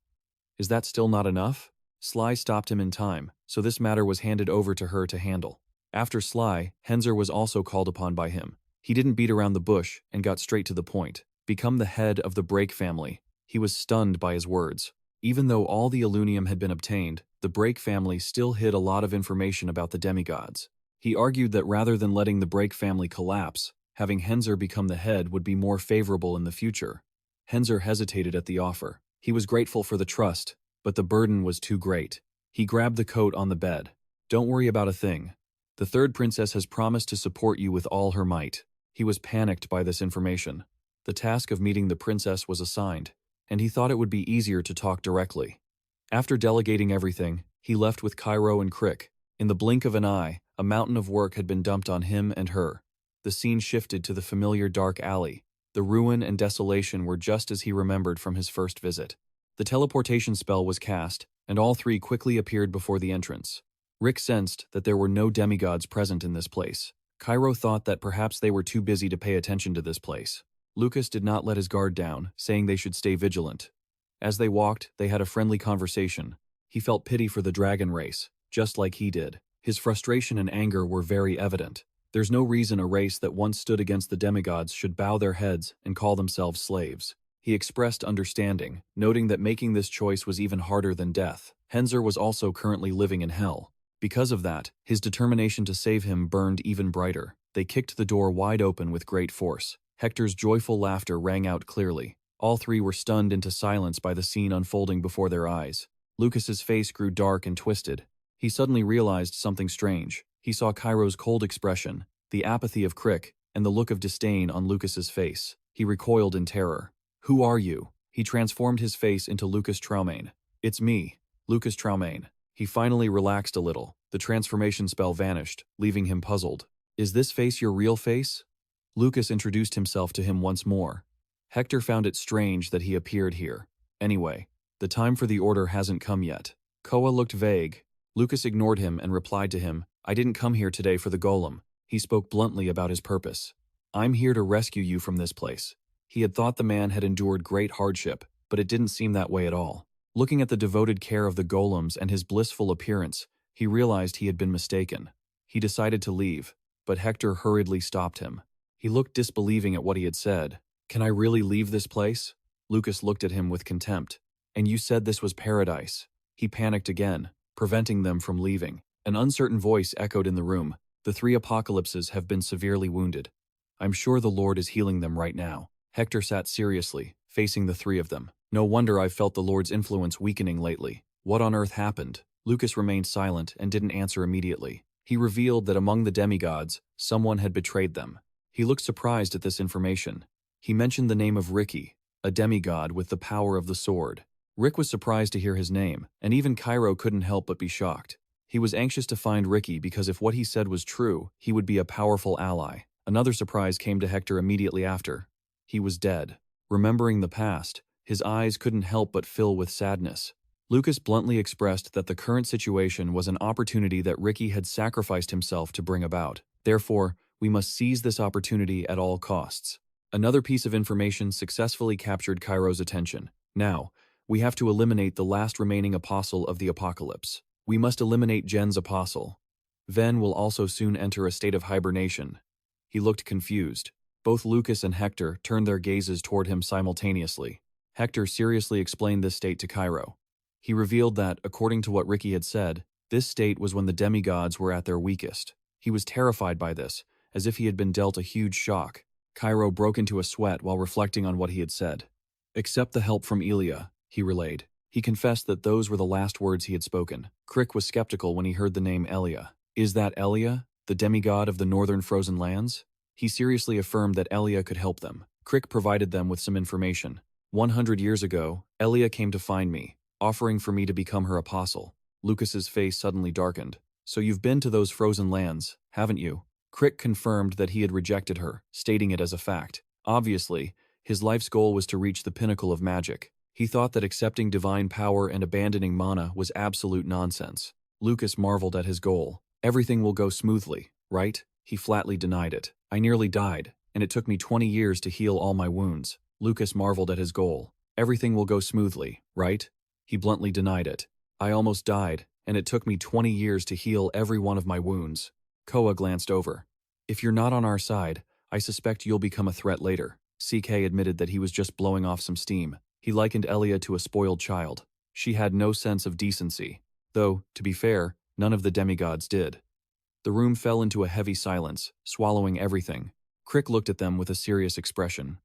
"Is that still not enough?" Sly stopped him in time, so this matter was handed over to her to handle. After Sly, Henzer was also called upon by him. He didn't beat around the bush and got straight to the point. Become the head of the Break family. He was stunned by his words. Even though all the Illunium had been obtained, the Break family still hid a lot of information about the demigods. He argued that rather than letting the Break family collapse, having Henzer become the head would be more favorable in the future. Henzer hesitated at the offer. He was grateful for the trust, but the burden was too great. He grabbed the coat on the bed. "Don't worry about a thing. The third princess has promised to support you with all her might." He was panicked by this information. The task of meeting the princess was assigned, and he thought it would be easier to talk directly. After delegating everything, he left with Cairo and Crick. In the blink of an eye, a mountain of work had been dumped on him and her. The scene shifted to the familiar dark alley. The ruin and desolation were just as he remembered from his first visit. The teleportation spell was cast, and all three quickly appeared before the entrance. Rick sensed that there were no demigods present in this place. Cairo thought that perhaps they were too busy to pay attention to this place. Lucas did not let his guard down, saying they should stay vigilant. As they walked, they had a friendly conversation. He felt pity for the dragon race, just like he did. His frustration and anger were very evident. There's no reason a race that once stood against the demigods should bow their heads and call themselves slaves. He expressed understanding, noting that making this choice was even harder than death. Henzer was also currently living in hell. Because of that, his determination to save him burned even brighter. They kicked the door wide open with great force. Hector's joyful laughter rang out clearly. All three were stunned into silence by the scene unfolding before their eyes. Lucas's face grew dark and twisted. He suddenly realized something strange. He saw Cairo's cold expression, the apathy of Crick, and the look of disdain on Lucas's face. He recoiled in terror. "Who are you?" He transformed his face into Lucas Traumain. "It's me, Lucas Traumain." He finally relaxed a little. The transformation spell vanished, leaving him puzzled. "Is this face your real face?" Lucas introduced himself to him once more. Hector found it strange that he appeared here. "Anyway, the time for the order hasn't come yet." Koa looked vague. Lucas ignored him and replied to him, "I didn't come here today for the golem." He spoke bluntly about his purpose. "I'm here to rescue you from this place." He had thought the man had endured great hardship, but it didn't seem that way at all. Looking at the devoted care of the golems and his blissful appearance, he realized he had been mistaken. He decided to leave, but Hector hurriedly stopped him. He looked disbelieving at what he had said. "Can I really leave this place?" Lucas looked at him with contempt. "And you said this was paradise." He panicked again. preventing them from leaving. An uncertain voice echoed in the room. The 3 apocalypses have been severely wounded. I'm sure the Lord is healing them right now. Hector sat seriously, facing the 3 of them. No wonder I've felt the Lord's influence weakening lately. What on earth happened? Lucas remained silent and didn't answer immediately. He revealed that among the demigods, someone had betrayed them. He looked surprised at this information. He mentioned the name of Ricky, a demigod with the power of the sword. Rick was surprised to hear his name, and even Cairo couldn't help but be shocked. He was anxious to find Ricky because if what he said was true, he would be a powerful ally. Another surprise came to Hector immediately after. He was dead. Remembering the past, his eyes couldn't help but fill with sadness. Lucas bluntly expressed that the current situation was an opportunity that Ricky had sacrificed himself to bring about. Therefore, we must seize this opportunity at all costs. Another piece of information successfully captured Cairo's attention. Now, we have to eliminate the last remaining apostle of the apocalypse. We must eliminate Jen's apostle. Ven will also soon enter a state of hibernation. He looked confused. Both Lucas and Hector turned their gazes toward him simultaneously. Hector seriously explained this state to Cairo. He revealed that, according to what Ricky had said, this state was when the demigods were at their weakest. He was terrified by this, as if he had been dealt a huge shock. Cairo broke into a sweat while reflecting on what he had said. "Accept the help from Elia," he relayed. He confessed that those were the last words he had spoken. Crick was skeptical when he heard the name Elia. Is that Elia, the demigod of the northern frozen lands? He seriously affirmed that Elia could help them. Crick provided them with some information. 100 years ago, Elia came to find me, offering for me to become her apostle. Lucas's face suddenly darkened. So you've been to those frozen lands, haven't you? Crick confirmed that he had rejected her, stating it as a fact. Obviously, his life's goal was to reach the pinnacle of magic. He thought that accepting divine power and abandoning mana was absolute nonsense. Lucas marveled at his goal. Everything will go smoothly, right? He flatly denied it. I nearly died, and it took me 20 years to heal all my wounds. Lucas marveled at his goal. Everything will go smoothly, right? He bluntly denied it. I almost died, and it took me 20 years to heal every one of my wounds. Koa glanced over. If you're not on our side, I suspect you'll become a threat later. CK admitted that he was just blowing off some steam. He likened Elia to a spoiled child. She had no sense of decency. Though, to be fair, none of the demigods did. The room fell into a heavy silence, swallowing everything. Crick looked at them with a serious expression.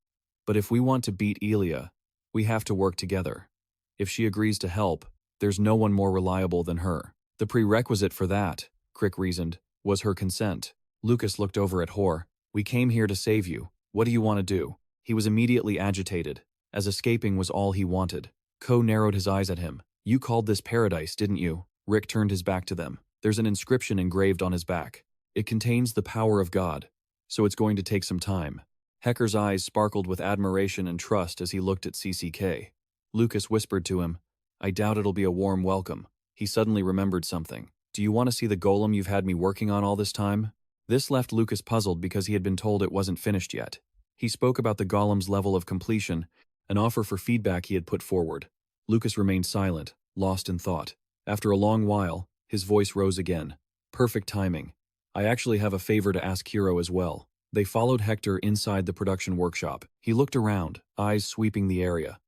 But if we want to beat Elia, we have to work together. If she agrees to help, there's no one more reliable than her. The prerequisite for that, Crick reasoned, was her consent. Lucas looked over at Hor. We came here to save you. What do you want to do? He was immediately agitated, as escaping was all he wanted. Ko narrowed his eyes at him. You called this paradise, didn't you? Rick turned his back to them. There's an inscription engraved on his back. It contains the power of God, so it's going to take some time. Hector's eyes sparkled with admiration and trust as he looked at CCK. Lucas whispered to him, I doubt it'll be a warm welcome. He suddenly remembered something. Do you want to see the golem you've had me working on all this time? This left Lucas puzzled because he had been told it wasn't finished yet. He spoke about the golem's level of completion, an offer for feedback he had put forward. Lucas remained silent, lost in thought. After a long while, his voice rose again. Perfect timing. I actually have a favor to ask Hero as well. They followed Hector inside the production workshop. He looked around, eyes sweeping the area.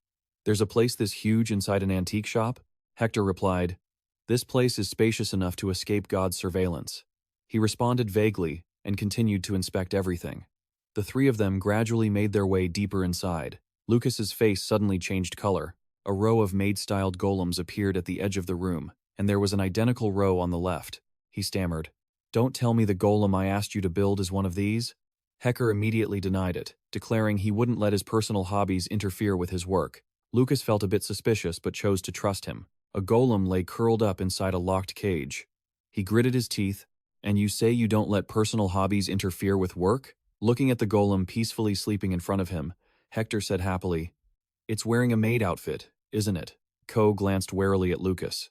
There's a place this huge inside an antique shop? Hector replied, This place is spacious enough to escape God's surveillance. He responded vaguely and continued to inspect everything. The 3 of them gradually made their way deeper inside. Lucas's face suddenly changed color. A row of maid-styled golems appeared at the edge of the room, and there was an identical row on the left. He stammered, Don't tell me the golem I asked you to build is one of these? Hector immediately denied it, declaring he wouldn't let his personal hobbies interfere with his work. Lucas felt a bit suspicious but chose to trust him. A golem lay curled up inside a locked cage. He gritted his teeth, And you say you don't let personal hobbies interfere with work? Looking at the golem peacefully sleeping in front of him, Hector said happily, It's wearing a maid outfit, isn't it? Ko glanced warily at Lucas.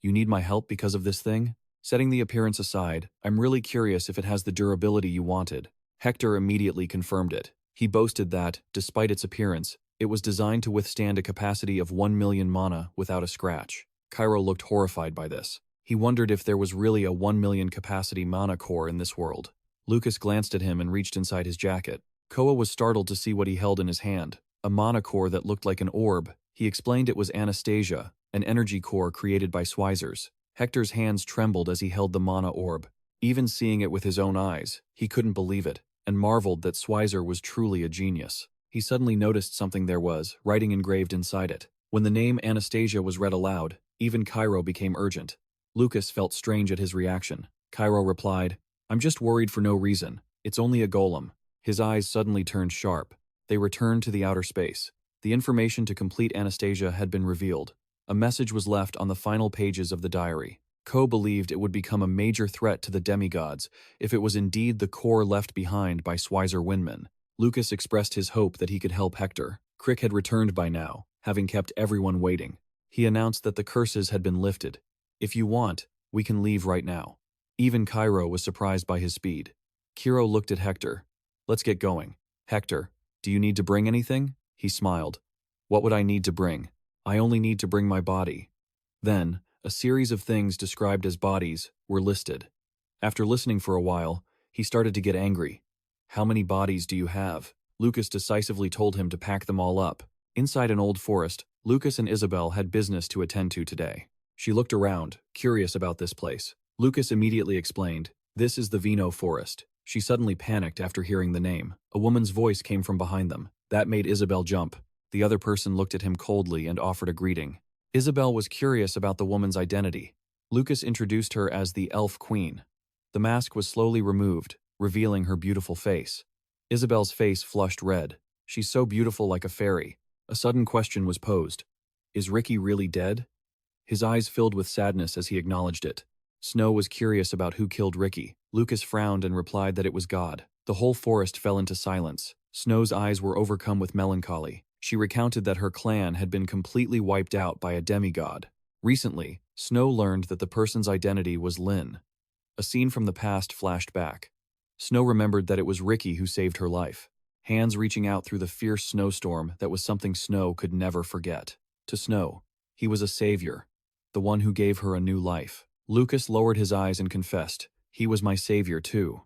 You need my help because of this thing? Setting the appearance aside, I'm really curious if it has the durability you wanted. Hector immediately confirmed it. He boasted that, despite its appearance, it was designed to withstand a capacity of 1 million mana without a scratch. Cairo looked horrified by this. He wondered if there was really a 1 million capacity mana core in this world. Lucas glanced at him and reached inside his jacket. Koa was startled to see what he held in his hand, a mana core that looked like an orb. He explained it was Anastasia, an energy core created by Swisers. Hector's hands trembled as he held the mana orb. Even seeing it with his own eyes, he couldn't believe it, and marveled that Schweizer was truly a genius. He suddenly noticed something there was, writing engraved inside it. When the name Anastasia was read aloud, even Cairo became urgent. Lucas felt strange at his reaction. Cairo replied, "I'm just worried for no reason. It's only a golem." His eyes suddenly turned sharp. They returned to the outer space. The information to complete Anastasia had been revealed. A message was left on the final pages of the diary. Ko believed it would become a major threat to the demigods if it was indeed the core left behind by Schweizer Windman. Lucas expressed his hope that he could help Hector. Crick had returned by now, having kept everyone waiting. He announced that the curses had been lifted. "If you want, we can leave right now." Even Cairo was surprised by his speed. Kiro looked at Hector. "Let's get going." "Hector, do you need to bring anything?" He smiled. "What would I need to bring? I only need to bring my body." Then, a series of things described as bodies were listed. After listening for a while, he started to get angry. "How many bodies do you have?" Lucas decisively told him to pack them all up. Inside an old forest, Lucas and Isabel had business to attend to today. She looked around, curious about this place. Lucas immediately explained, "This is the Vino Forest." She suddenly panicked after hearing the name. A woman's voice came from behind them. That made Isabel jump. The other person looked at him coldly and offered a greeting. Isabel was curious about the woman's identity. Lucas introduced her as the Elf Queen. The mask was slowly removed, revealing her beautiful face. Isabel's face flushed red. "She's so beautiful, like a fairy." A sudden question was posed. "Is Ricky really dead?" His eyes filled with sadness as he acknowledged it. Snow was curious about who killed Ricky. Lucas frowned and replied that it was God. The whole forest fell into silence. Snow's eyes were overcome with melancholy. She recounted that her clan had been completely wiped out by a demigod. Recently, Snow learned that the person's identity was Lynn. A scene from the past flashed back. Snow remembered that it was Ricky who saved her life. Hands reaching out through the fierce snowstorm that was something Snow could never forget. To Snow, he was a savior, the one who gave her a new life. Lucas lowered his eyes and confessed, "He was my savior too."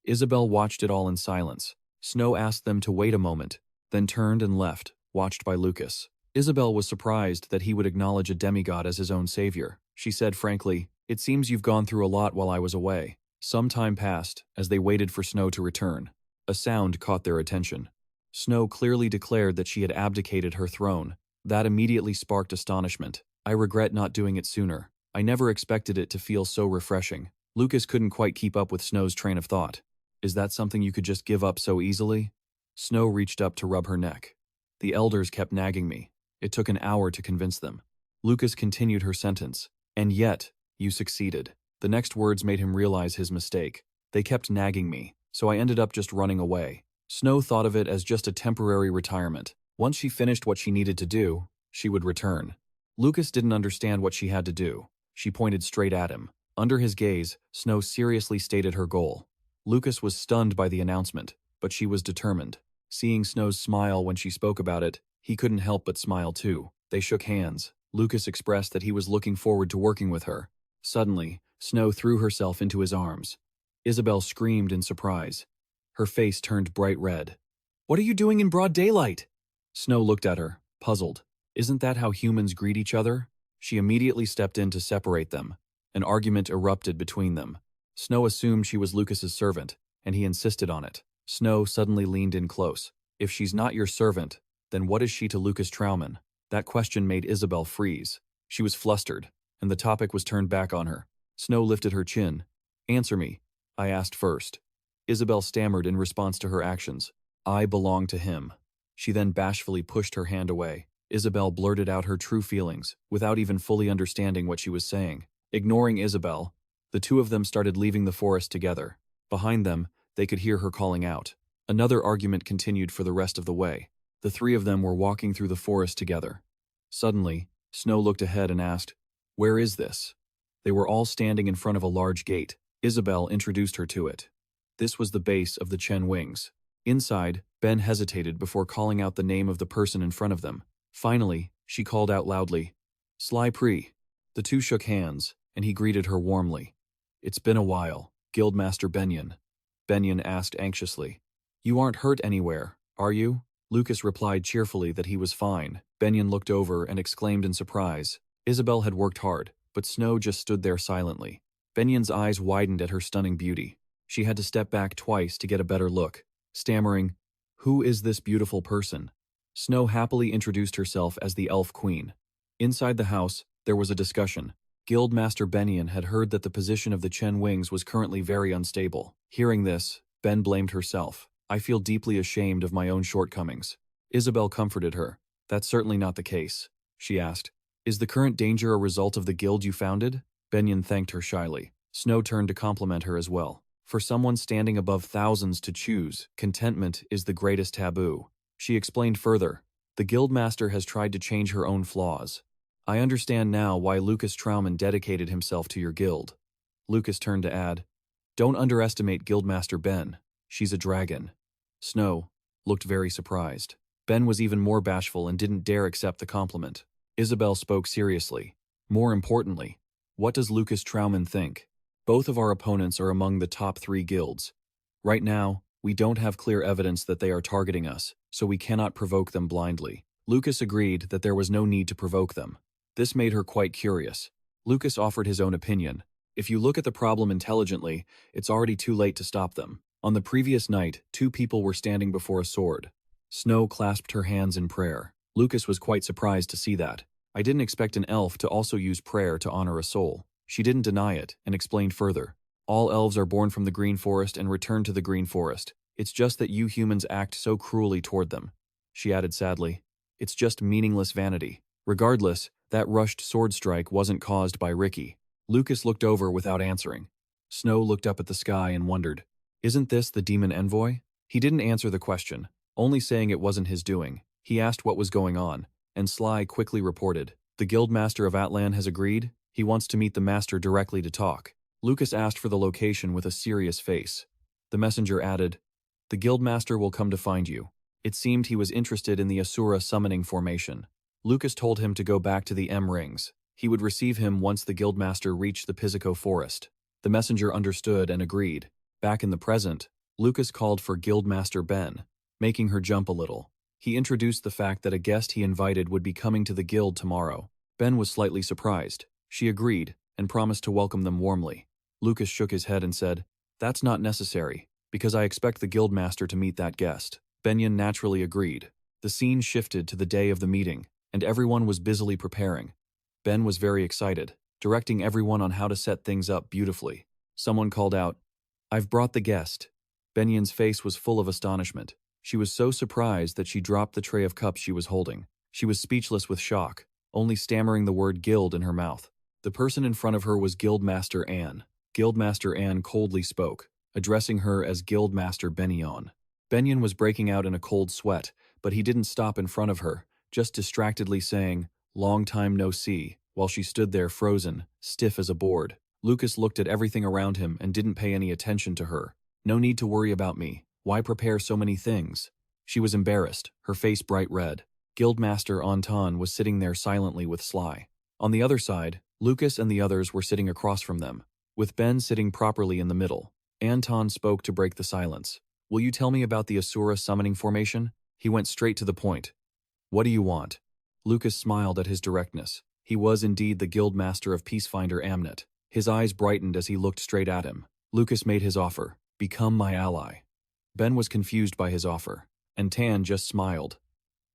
Isabel watched it all in silence. Snow asked them to wait a moment, then turned and left, watched by Lucas. Isabel was surprised that he would acknowledge a demigod as his own savior. She said frankly, "It seems you've gone through a lot while I was away." Some time passed, as they waited for Snow to return. A sound caught their attention. Snow clearly declared that she had abdicated her throne. That immediately sparked astonishment. "I regret not doing it sooner. I never expected it to feel so refreshing." Lucas couldn't quite keep up with Snow's train of thought. "Is that something you could just give up so easily?" Snow reached up to rub her neck. "The elders kept nagging me. It took an hour to convince them." Lucas continued her sentence. "And yet, you succeeded." The next words made him realize his mistake. "They kept nagging me, so I ended up just running away." Snow thought of it as just a temporary retirement. Once she finished what she needed to do, she would return. Lucas didn't understand what she had to do. She pointed straight at him. Under his gaze, Snow seriously stated her goal. Lucas was stunned by the announcement, but she was determined. Seeing Snow's smile when she spoke about it, he couldn't help but smile too. They shook hands. Lucas expressed that he was looking forward to working with her. Suddenly, Snow threw herself into his arms. Isabel screamed in surprise. Her face turned bright red. "What are you doing in broad daylight?" Snow looked at her, puzzled. "Isn't that how humans greet each other?" She immediately stepped in to separate them. An argument erupted between them. Snow assumed she was Lucas's servant, and he insisted on it. Snow suddenly leaned in close. "If she's not your servant, then what is she to Lucas Trauman?" That question made Isabel freeze. She was flustered, and the topic was turned back on her. Snow lifted her chin. "Answer me. I asked first." Isabel stammered in response to her actions. "I belong to him." She then bashfully pushed her hand away. Isabel blurted out her true feelings, without even fully understanding what she was saying. Ignoring Isabel, the two of them started leaving the forest together. Behind them, they could hear her calling out. Another argument continued for the rest of the way. The three of them were walking through the forest together. Suddenly, Snow looked ahead and asked, "Where is this?" They were all standing in front of a large gate. Isabel introduced her to it. This was the base of the Chen Wings. Inside, Ben hesitated before calling out the name of the person in front of them. Finally, she called out loudly, "Sly Pre." The two shook hands, and he greeted her warmly. "It's been a while, Guildmaster Benyon." Benyon asked anxiously, "You aren't hurt anywhere, are you?" Lucas replied cheerfully that he was fine. Benyon looked over and exclaimed in surprise. Isabel had worked hard. but Snow just stood there silently. Benyen's eyes widened at her stunning beauty. She had to step back twice to get a better look, stammering, "Who is this beautiful person?" Snow happily introduced herself as the Elf Queen. Inside the house, there was a discussion. Guildmaster Benyen had heard that the position of the Chen Wings was currently very unstable. Hearing this, Ben blamed herself. "I feel deeply ashamed of my own shortcomings." Isabel comforted her. "That's certainly not the case," she asked. "Is the current danger a result of the guild you founded?" Benyen thanked her shyly. Snow turned to compliment her as well. "For someone standing above thousands to choose, contentment is the greatest taboo." She explained further, "The Guildmaster has tried to change her own flaws. I understand now why Lucas Trauman dedicated himself to your guild." Lucas turned to add, "Don't underestimate Guildmaster Ben. She's a dragon." Snow looked very surprised. Ben was even more bashful and didn't dare accept the compliment. Isabel spoke seriously. "More importantly, what does Lucas Trauman think? Both of our opponents are among the top 3 guilds. Right now, we don't have clear evidence that they are targeting us, so we cannot provoke them blindly." Lucas agreed that there was no need to provoke them. This made her quite curious. Lucas offered his own opinion. "If you look at the problem intelligently, it's already too late to stop them. On the previous night, 2 people were standing before a sword." Snow clasped her hands in prayer. Lucas was quite surprised to see that. "I didn't expect an elf to also use prayer to honor a soul." She didn't deny it, and explained further. "All elves are born from the Green Forest and return to the Green Forest. It's just that you humans act so cruelly toward them." She added sadly, "It's just meaningless vanity. Regardless, that rushed sword strike wasn't caused by Ricky." Lucas looked over without answering. Snow looked up at the sky and wondered, "Isn't this the demon envoy?" He didn't answer the question, only saying it wasn't his doing. He asked what was going on, and Sly quickly reported, "The Guildmaster of Atlan has agreed. He wants to meet the master directly to talk." Lucas asked for the location with a serious face. The messenger added, "The Guildmaster will come to find you." It seemed he was interested in the Asura summoning formation. Lucas told him to go back to the M-Rings. He would receive him once the Guildmaster reached the Pisico Forest. The messenger understood and agreed. Back in the present, Lucas called for Guildmaster Ben, making her jump a little. He introduced the fact that a guest he invited would be coming to the guild tomorrow. Ben was slightly surprised. She agreed, and promised to welcome them warmly. Lucas shook his head and said, "That's not necessary, because I expect the Guildmaster to meet that guest." Benyen naturally agreed. The scene shifted to the day of the meeting, and everyone was busily preparing. Ben was very excited, directing everyone on how to set things up beautifully. Someone called out, "I've brought the guest." Benyen's face was full of astonishment. She was so surprised that she dropped the tray of cups she was holding. She was speechless with shock, only stammering the word guild in her mouth. The person in front of her was Guildmaster Anne. Guildmaster Anne coldly spoke, addressing her as Guildmaster Benyon. Benyon was breaking out in a cold sweat, but he didn't stop in front of her, just distractedly saying, "Long time no see," while she stood there frozen, stiff as a board. Lucas looked at everything around him and didn't pay any attention to her. "No need to worry about me. Why prepare so many things?" She was embarrassed, her face bright red. Guildmaster Anton was sitting there silently with Sly. On the other side, Lucas and the others were sitting across from them, with Ben sitting properly in the middle. Anton spoke to break the silence. "Will you tell me about the Asura summoning formation?" He went straight to the point. "What do you want?" Lucas smiled at his directness. He was indeed the Guildmaster of Peacefinder Amnet. His eyes brightened as he looked straight at him. Lucas made his offer, "Become my ally." Ben was confused by his offer, and Tan just smiled.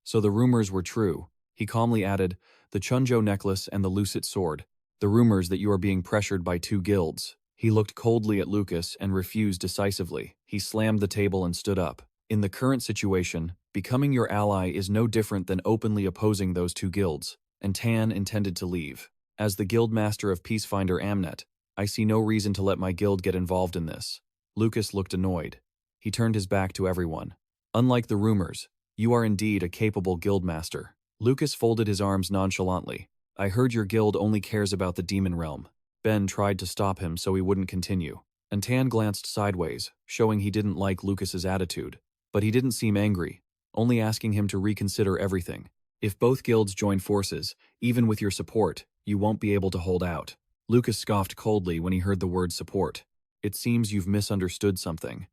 So the rumors were true. He calmly added, "The Chunjo necklace and the Lucet sword. The rumors that you are being pressured by 2 guilds." He looked coldly at Lucas and refused decisively. He slammed the table and stood up. "In the current situation, becoming your ally is no different than openly opposing those 2 guilds." And Tan intended to leave. "As the Guildmaster of Peacefinder Amnet, I see no reason to let my guild get involved in this." Lucas looked annoyed. He turned his back to everyone. "Unlike the rumors, you are indeed a capable guildmaster." Lucas folded his arms nonchalantly. "I heard your guild only cares about the demon realm." Ben tried to stop him so he wouldn't continue, and Tan glanced sideways, showing he didn't like Lucas's attitude. But he didn't seem angry, only asking him to reconsider everything. "If both guilds join forces, even with your support, you won't be able to hold out." Lucas scoffed coldly when he heard the word support. "It seems you've misunderstood something."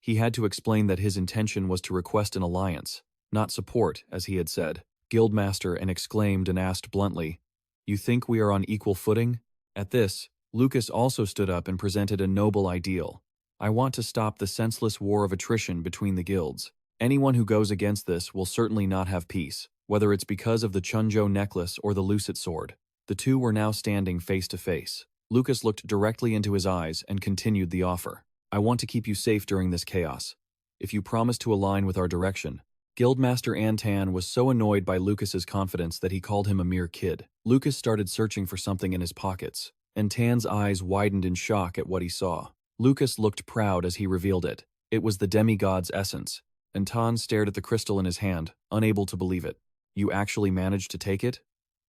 He had to explain that his intention was to request an alliance, not support, as he had said. Guildmaster and exclaimed and asked bluntly, "You think we are on equal footing?" At this, Lucas also stood up and presented a noble ideal. I want to stop the senseless war of attrition between the guilds. Anyone who goes against this will certainly not have peace, whether it's because of the Chunjo necklace or the Lucet sword. The two were now standing face to face. Lucas looked directly into his eyes and continued the offer. I want to keep you safe during this chaos. If you promise to align with our direction. Guildmaster Antan was so annoyed by Lucas's confidence that he called him a mere kid. Lucas started searching for something in his pockets, and Tan's eyes widened in shock at what he saw. Lucas looked proud as he revealed it. It was the Demigod's essence, and Tan stared at the crystal in his hand, unable to believe it. You actually managed to take it?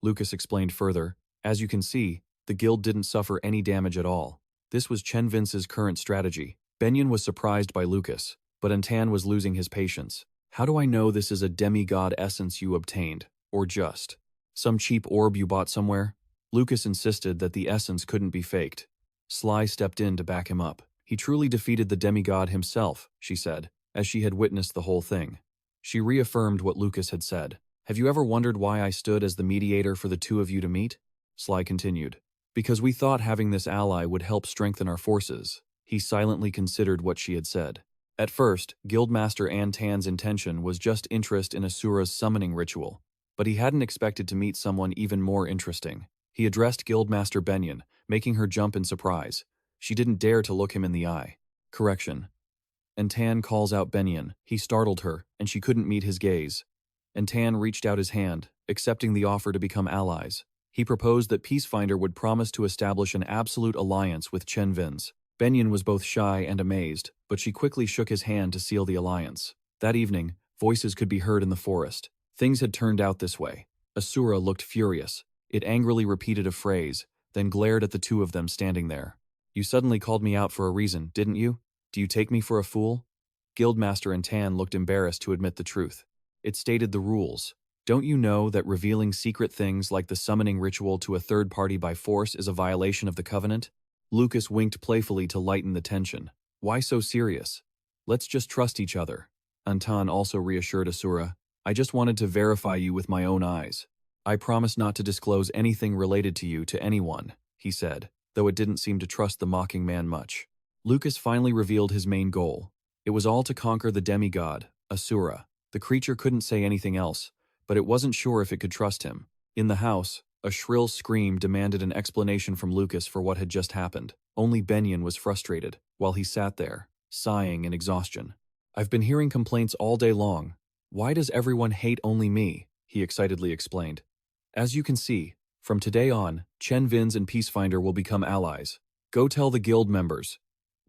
Lucas explained further. As you can see, the guild didn't suffer any damage at all. This was Chen Vince's current strategy. Benyon was surprised by Lucas, but Antan was losing his patience. How do I know this is a demigod essence you obtained, or just some cheap orb you bought somewhere? Lucas insisted that the essence couldn't be faked. Sly stepped in to back him up. He truly defeated the demigod himself, she said, as she had witnessed the whole thing. She reaffirmed what Lucas had said. Have you ever wondered why I stood as the mediator for the two of you to meet? Sly continued. Because we thought having this ally would help strengthen our forces. He silently considered what she had said. At first, Guildmaster Antan's intention was just interest in Asura's summoning ritual, but he hadn't expected to meet someone even more interesting. He addressed Guildmaster Benyon, making her jump in surprise. She didn't dare to look him in the eye. Correction. Antan calls out Benyon. He startled her, and she couldn't meet his gaze. Antan reached out his hand, accepting the offer to become allies. He proposed that Peacefinder would promise to establish an absolute alliance with Chen Vince. Benyon was both shy and amazed, but she quickly shook his hand to seal the alliance. That evening, voices could be heard in the forest. Things had turned out this way. Asura looked furious. It angrily repeated a phrase, then glared at the two of them standing there. You suddenly called me out for a reason, didn't you? Do you take me for a fool? Guildmaster Antan looked embarrassed to admit the truth. It stated the rules. Don't you know that revealing secret things like the summoning ritual to a third party by force is a violation of the covenant? Lucas winked playfully to lighten the tension. Why so serious? Let's just trust each other. Antan also reassured Asura. I just wanted to verify you with my own eyes. I promise not to disclose anything related to you to anyone, he said, though it didn't seem to trust the mocking man much. Lucas finally revealed his main goal. It was all to conquer the demigod, Asura. The creature couldn't say anything else, but it wasn't sure if it could trust him. In the house, a shrill scream demanded an explanation from Lucas for what had just happened. Only Benyon was frustrated, while he sat there, sighing in exhaustion. I've been hearing complaints all day long. Why does everyone hate only me? He excitedly explained. As you can see, from today on, Chen Vince and Peacefinder will become allies. Go tell the guild members.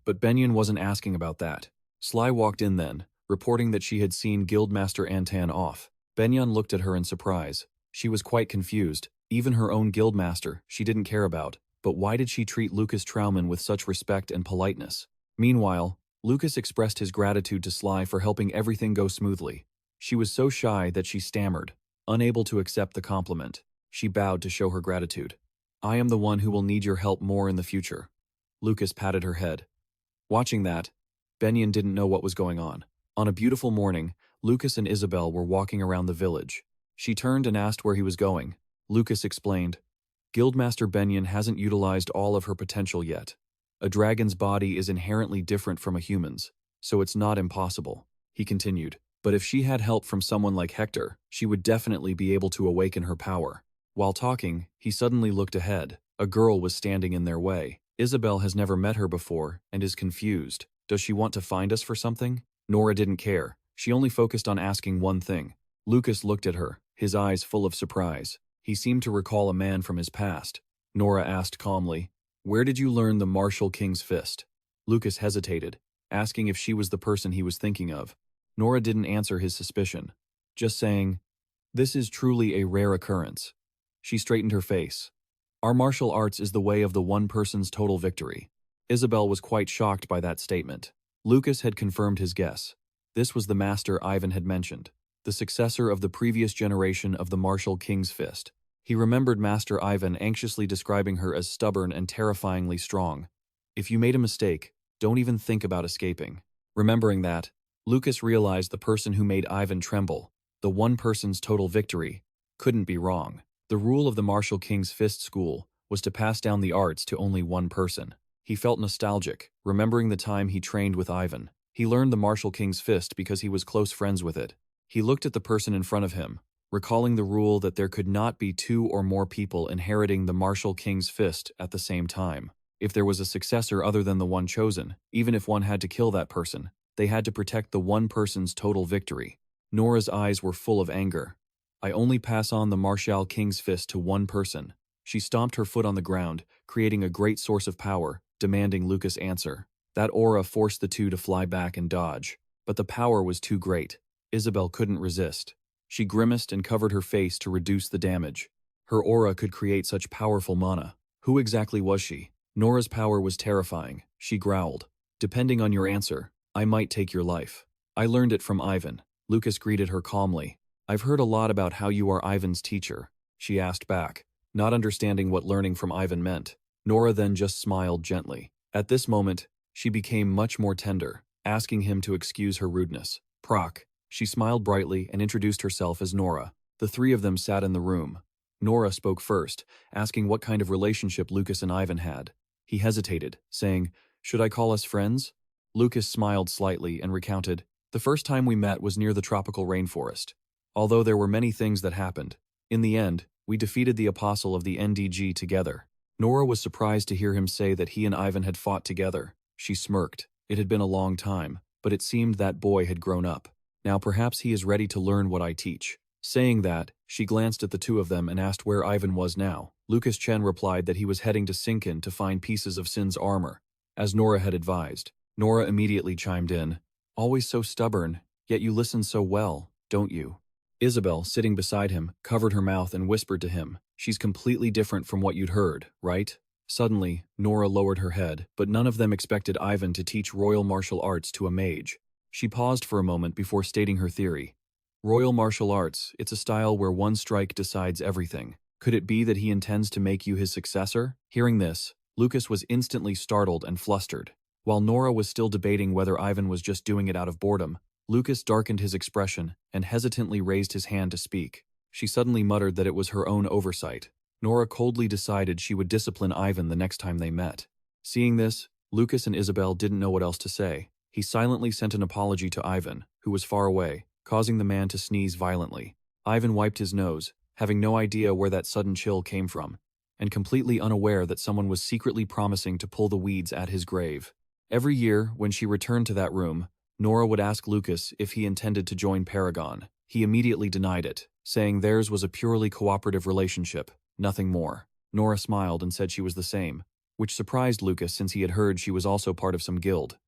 But Benyon wasn't asking about that. Sly walked in then, reporting that she had seen Guildmaster Antan off. Benyon looked at her in surprise. She was quite confused. Even her own guildmaster, she didn't care about. But why did she treat Lucas Trauman with such respect and politeness? Meanwhile, Lucas expressed his gratitude to Sly for helping everything go smoothly. She was so shy that she stammered, unable to accept the compliment. She bowed to show her gratitude. I am the one who will need your help more in the future. Lucas patted her head. Watching that, Benyon didn't know what was going on. On a beautiful morning, Lucas and Isabel were walking around the village. She turned and asked where he was going. Lucas explained, Guildmaster Benyon hasn't utilized all of her potential yet. A dragon's body is inherently different from a human's, so it's not impossible. He continued, but if she had help from someone like Hector, she would definitely be able to awaken her power. While talking, he suddenly looked ahead. A girl was standing in their way. Isabel has never met her before and is confused. Does she want to find us for something? Nora didn't care. She only focused on asking one thing. Lucas looked at her, his eyes full of surprise. He seemed to recall a man from his past. Nora asked calmly, Where did you learn the Martial King's Fist? Lucas hesitated, asking if she was the person he was thinking of. Nora didn't answer his suspicion, just saying, This is truly a rare occurrence. She straightened her face. Our martial arts is the way of the one person's total victory. Isabel was quite shocked by that statement. Lucas had confirmed his guess. This was the master Ivan had mentioned, the successor of the previous generation of the Martial King's Fist. He remembered Master Ivan anxiously describing her as stubborn and terrifyingly strong. If you made a mistake, don't even think about escaping. Remembering that, Lucas realized the person who made Ivan tremble, the one person's total victory, couldn't be wrong. The rule of the Martial King's Fist School was to pass down the arts to only one person. He felt nostalgic, remembering the time he trained with Ivan. He learned the Martial King's Fist because he was close friends with it. He looked at the person in front of him, recalling the rule that there could not be 2 or more people inheriting the Martial King's Fist at the same time. If there was a successor other than the one chosen, even if one had to kill that person, they had to protect the one person's total victory. Nora's eyes were full of anger. I only pass on the Martial King's Fist to one person. She stomped her foot on the ground, creating a great source of power, demanding Lucas answer. That aura forced the two to fly back and dodge, but the power was too great. Isabel couldn't resist. She grimaced and covered her face to reduce the damage. Her aura could create such powerful mana. Who exactly was she? Nora's power was terrifying. She growled. Depending on your answer, I might take your life. I learned it from Ivan. Lucas greeted her calmly. I've heard a lot about how you are Ivan's teacher, she asked back, not understanding what learning from Ivan meant. Nora then just smiled gently. At this moment, she became much more tender, asking him to excuse her rudeness. Proc. She smiled brightly and introduced herself as Nora. The 3 of them sat in the room. Nora spoke first, asking what kind of relationship Lucas and Ivan had. He hesitated, saying, "Should I call us friends?" Lucas smiled slightly and recounted, "The first time we met was near the tropical rainforest. Although there were many things that happened, in the end, we defeated the apostle of the NDG together." Nora was surprised to hear him say that he and Ivan had fought together. She smirked. It had been a long time, but it seemed that boy had grown up. Now perhaps he is ready to learn what I teach. Saying that, she glanced at the 2 of them and asked where Ivan was now. Lucas Chen replied that he was heading to Sinkin to find pieces of Sin's armor, as Nora had advised. Nora immediately chimed in. Always so stubborn, yet you listen so well, don't you? Isabel, sitting beside him, covered her mouth and whispered to him, "She's completely different from what you'd heard, right?" Suddenly, Nora lowered her head, but none of them expected Ivan to teach royal martial arts to a mage. She paused for a moment before stating her theory. Royal martial arts, it's a style where one strike decides everything. Could it be that he intends to make you his successor? Hearing this, Lucas was instantly startled and flustered. While Nora was still debating whether Ivan was just doing it out of boredom, Lucas darkened his expression and hesitantly raised his hand to speak. She suddenly muttered that it was her own oversight. Nora coldly decided she would discipline Ivan the next time they met. Seeing this, Lucas and Isabel didn't know what else to say. He silently sent an apology to Ivan, who was far away, causing the man to sneeze violently. Ivan wiped his nose, having no idea where that sudden chill came from, and completely unaware that someone was secretly promising to pull the weeds at his grave. Every year, when she returned to that room, Nora would ask Lucas if he intended to join Paragon. He immediately denied it, saying theirs was a purely cooperative relationship, nothing more. Nora smiled and said she was the same, which surprised Lucas since he had heard she was also part of some guild.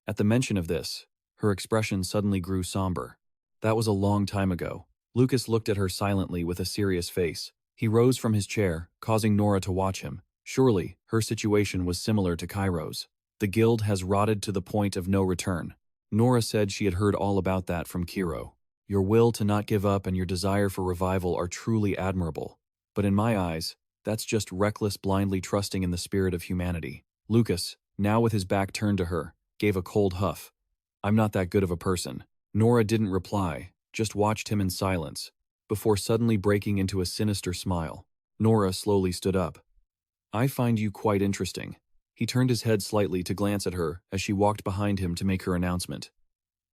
At the mention of this, her expression suddenly grew somber. That was a long time ago. Lucas looked at her silently with a serious face. He rose from his chair, causing Nora to watch him. Surely, her situation was similar to Cairo's. The guild has rotted to the point of no return. Nora said she had heard all about that from Kiro. Your will to not give up and your desire for revival are truly admirable. But in my eyes, that's just reckless blindly trusting in the spirit of humanity. Lucas, now with his back turned to her, gave a cold huff. I'm not that good of a person. Nora didn't reply, just watched him in silence, before suddenly breaking into a sinister smile. Nora slowly stood up. I find you quite interesting. He turned his head slightly to glance at her as she walked behind him to make her announcement.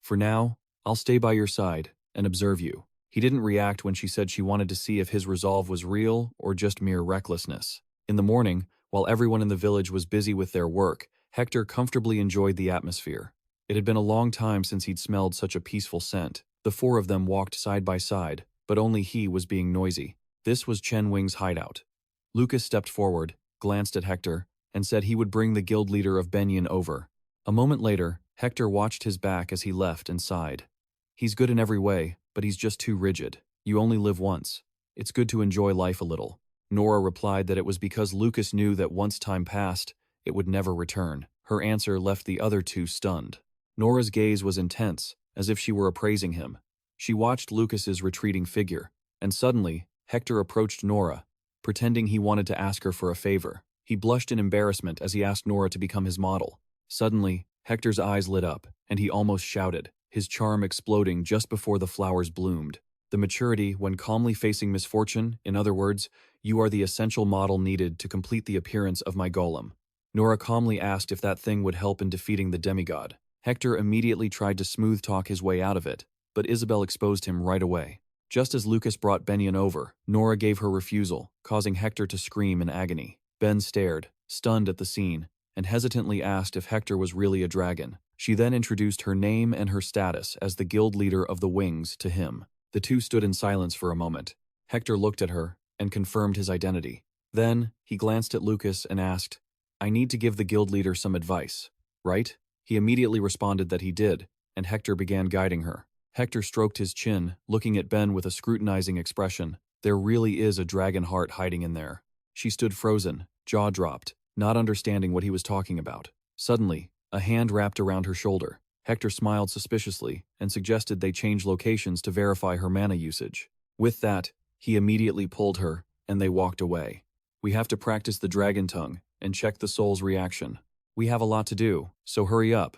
For now, I'll stay by your side and observe you. He didn't react when she said she wanted to see if his resolve was real or just mere recklessness. In the morning, while everyone in the village was busy with their work, Hector comfortably enjoyed the atmosphere. It had been a long time since he'd smelled such a peaceful scent. The 4 of them walked side by side, but only he was being noisy. This was Chen Wing's hideout. Lucas stepped forward, glanced at Hector, and said he would bring the guild leader of Benyon over. A moment later, Hector watched his back as he left and sighed. He's good in every way, but he's just too rigid. You only live once. It's good to enjoy life a little. Nora replied that it was because Lucas knew that once time passed, it would never return. Her answer left the other 2 stunned. Nora's gaze was intense, as if she were appraising him. She watched Lucas's retreating figure, and suddenly, Hector approached Nora, pretending he wanted to ask her for a favor. He blushed in embarrassment as he asked Nora to become his model. Suddenly, Hector's eyes lit up, and he almost shouted, his charm exploding just before the flowers bloomed. The maturity when calmly facing misfortune, in other words, You are the essential model needed to complete the appearance of my golem. Nora calmly asked if that thing would help in defeating the demigod. Hector immediately tried to smooth-talk his way out of it, but Isabel exposed him right away. Just as Lucas brought Benyon over, Nora gave her refusal, causing Hector to scream in agony. Ben stared, stunned at the scene, and hesitantly asked if Hector was really a dragon. She then introduced her name and her status as the guild leader of the Wings to him. The two stood in silence for a moment. Hector looked at her and confirmed his identity. Then, he glanced at Lucas and asked, "I need to give the guild leader some advice, right?" He immediately responded that he did, and Hector began guiding her. Hector stroked his chin, looking at Ben with a scrutinizing expression. There really is a dragon heart hiding in there. She stood frozen, jaw dropped, not understanding what he was talking about. Suddenly, a hand wrapped around her shoulder. Hector smiled suspiciously and suggested they change locations to verify her mana usage. With that, he immediately pulled her, and they walked away. "We have to practice the dragon tongue and check the soul's reaction. We have a lot to do, so hurry up."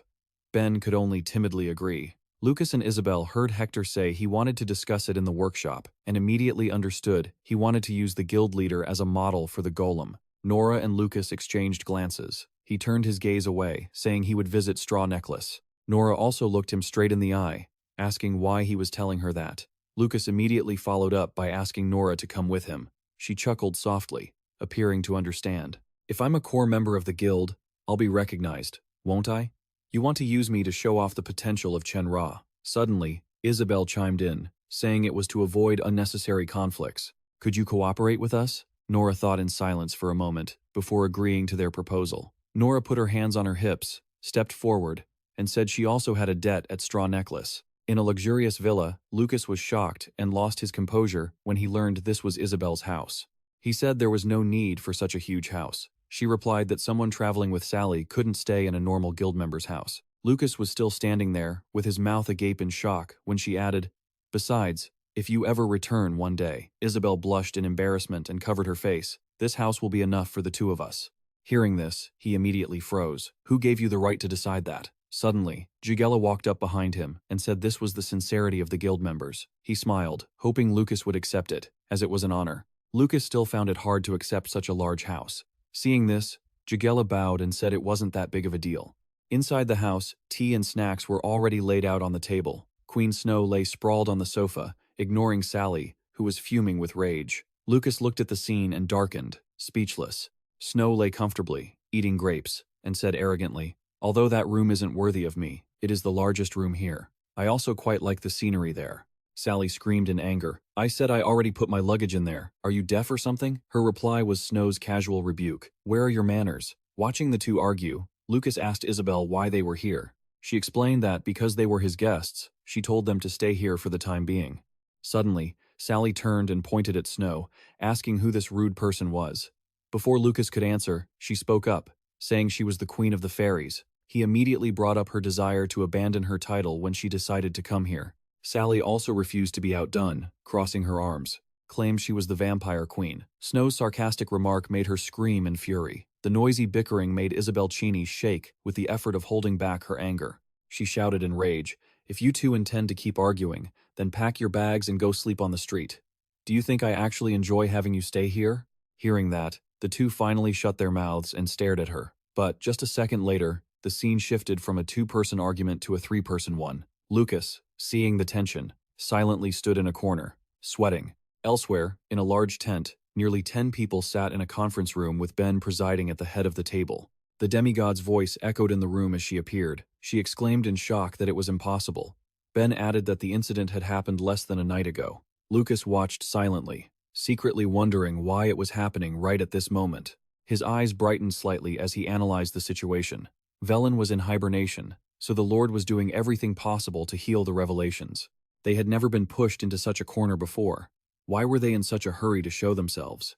Ben could only timidly agree. Lucas and Isabel heard Hector say he wanted to discuss it in the workshop, and immediately understood he wanted to use the guild leader as a model for the golem. Nora and Lucas exchanged glances. He turned his gaze away, saying he would visit Straw Necklace. Nora also looked him straight in the eye, asking why he was telling her that. Lucas immediately followed up by asking Nora to come with him. She chuckled softly, appearing to understand. "If I'm a core member of the guild, I'll be recognized, won't I? You want to use me to show off the potential of Chen Ra." Suddenly, Isabel chimed in, saying it was to avoid unnecessary conflicts. "Could you cooperate with us?" Nora thought in silence for a moment, before agreeing to their proposal. Nora put her hands on her hips, stepped forward, and said she also had a debt at Straw Necklace. In a luxurious villa, Lucas was shocked and lost his composure when he learned this was Isabel's house. He said there was no need for such a huge house. She replied that someone traveling with Sally couldn't stay in a normal guild member's house. Lucas was still standing there, with his mouth agape in shock, when she added, "Besides, if you ever return one day." Isabel blushed in embarrassment and covered her face. "This house will be enough for the two of us." Hearing this, he immediately froze. "Who gave you the right to decide that?" Suddenly, Jigella walked up behind him and said this was the sincerity of the guild members. He smiled, hoping Lucas would accept it, as it was an honor. Lucas still found it hard to accept such a large house. Seeing this, Jigella bowed and said it wasn't that big of a deal. Inside the house, tea and snacks were already laid out on the table. Queen Snow lay sprawled on the sofa, ignoring Sally, who was fuming with rage. Lucas looked at the scene and darkened, speechless. Snow lay comfortably, eating grapes, and said arrogantly, "Although that room isn't worthy of me, it is the largest room here. I also quite like the scenery there." Sally screamed in anger. "I said I already put my luggage in there. Are you deaf or something?" Her reply was Snow's casual rebuke. "Where are your manners?" Watching the two argue, Lucas asked Isabel why they were here. She explained that because they were his guests, she told them to stay here for the time being. Suddenly, Sally turned and pointed at Snow, asking who this rude person was. Before Lucas could answer, she spoke up, saying she was the Queen of the Fairies. He immediately brought up her desire to abandon her title when she decided to come here. Sally also refused to be outdone, crossing her arms, claimed she was the Vampire Queen. Snow's sarcastic remark made her scream in fury. The noisy bickering made Isabel Cheney shake with the effort of holding back her anger. She shouted in rage, "If you two intend to keep arguing, then pack your bags and go sleep on the street. Do you think I actually enjoy having you stay here?" Hearing that, the two finally shut their mouths and stared at her. But just a second later, the scene shifted from a two-person argument to a three-person one. Lucas, seeing the tension, silently stood in a corner, sweating. Elsewhere, in a large tent, nearly 10 people sat in a conference room with Ben presiding at the head of the table. The demigod's voice echoed in the room as she appeared. She exclaimed in shock that it was impossible. Ben added that the incident had happened less than a night ago. Lucas watched silently, secretly wondering why it was happening right at this moment. His eyes brightened slightly as he analyzed the situation. Velen was in hibernation, so the Lord was doing everything possible to heal the revelations. They had never been pushed into such a corner before. Why were they in such a hurry to show themselves?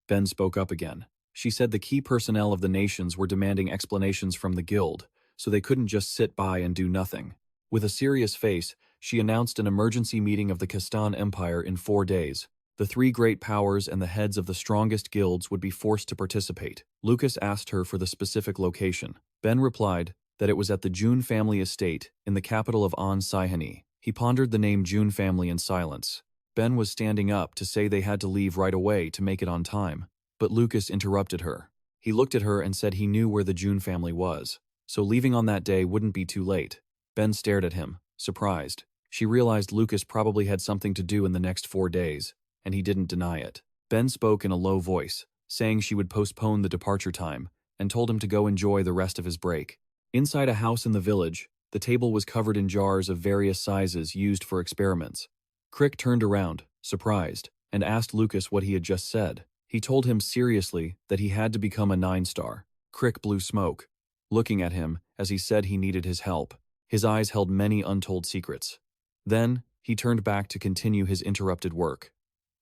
Ben spoke up again. She said the key personnel of the nations were demanding explanations from the guild, so they couldn't just sit by and do nothing. With a serious face, she announced an emergency meeting of the Kastan Empire in 4 days. The 3 great powers and the heads of the strongest guilds would be forced to participate. Lucas asked her for the specific location. Ben replied that it was at the June family estate in the capital of An Saihani. He pondered the name June family in silence. Ben was standing up to say they had to leave right away to make it on time, but Lucas interrupted her. He looked at her and said he knew where the June family was, so leaving on that day wouldn't be too late. Ben stared at him, surprised. She realized Lucas probably had something to do in the next 4 days, and he didn't deny it. Ben spoke in a low voice, saying she would postpone the departure time, and told him to go enjoy the rest of his break. Inside a house in the village, the table was covered in jars of various sizes used for experiments. Crick turned around, surprised, and asked Lucas what he had just said. He told him seriously that he had to become a 9-star. Crick blew smoke, looking at him as he said he needed his help. His eyes held many untold secrets. Then, he turned back to continue his interrupted work.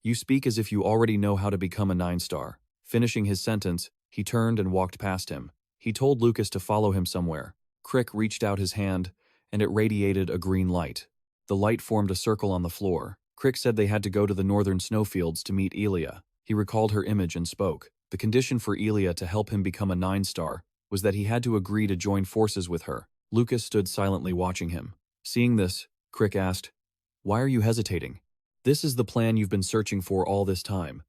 You speak as if you already know how to become a 9-star. Finishing his sentence, he turned and walked past him. He told Lucas to follow him somewhere. Crick reached out his hand, and it radiated a green light. The light formed a circle on the floor. Crick said they had to go to the northern snowfields to meet Elia. He recalled her image and spoke. The condition for Elia to help him become a 9-star was that he had to agree to join forces with her. Lucas stood silently watching him. Seeing this, Crick asked, "Why are you hesitating? This is the plan you've been searching for all this time."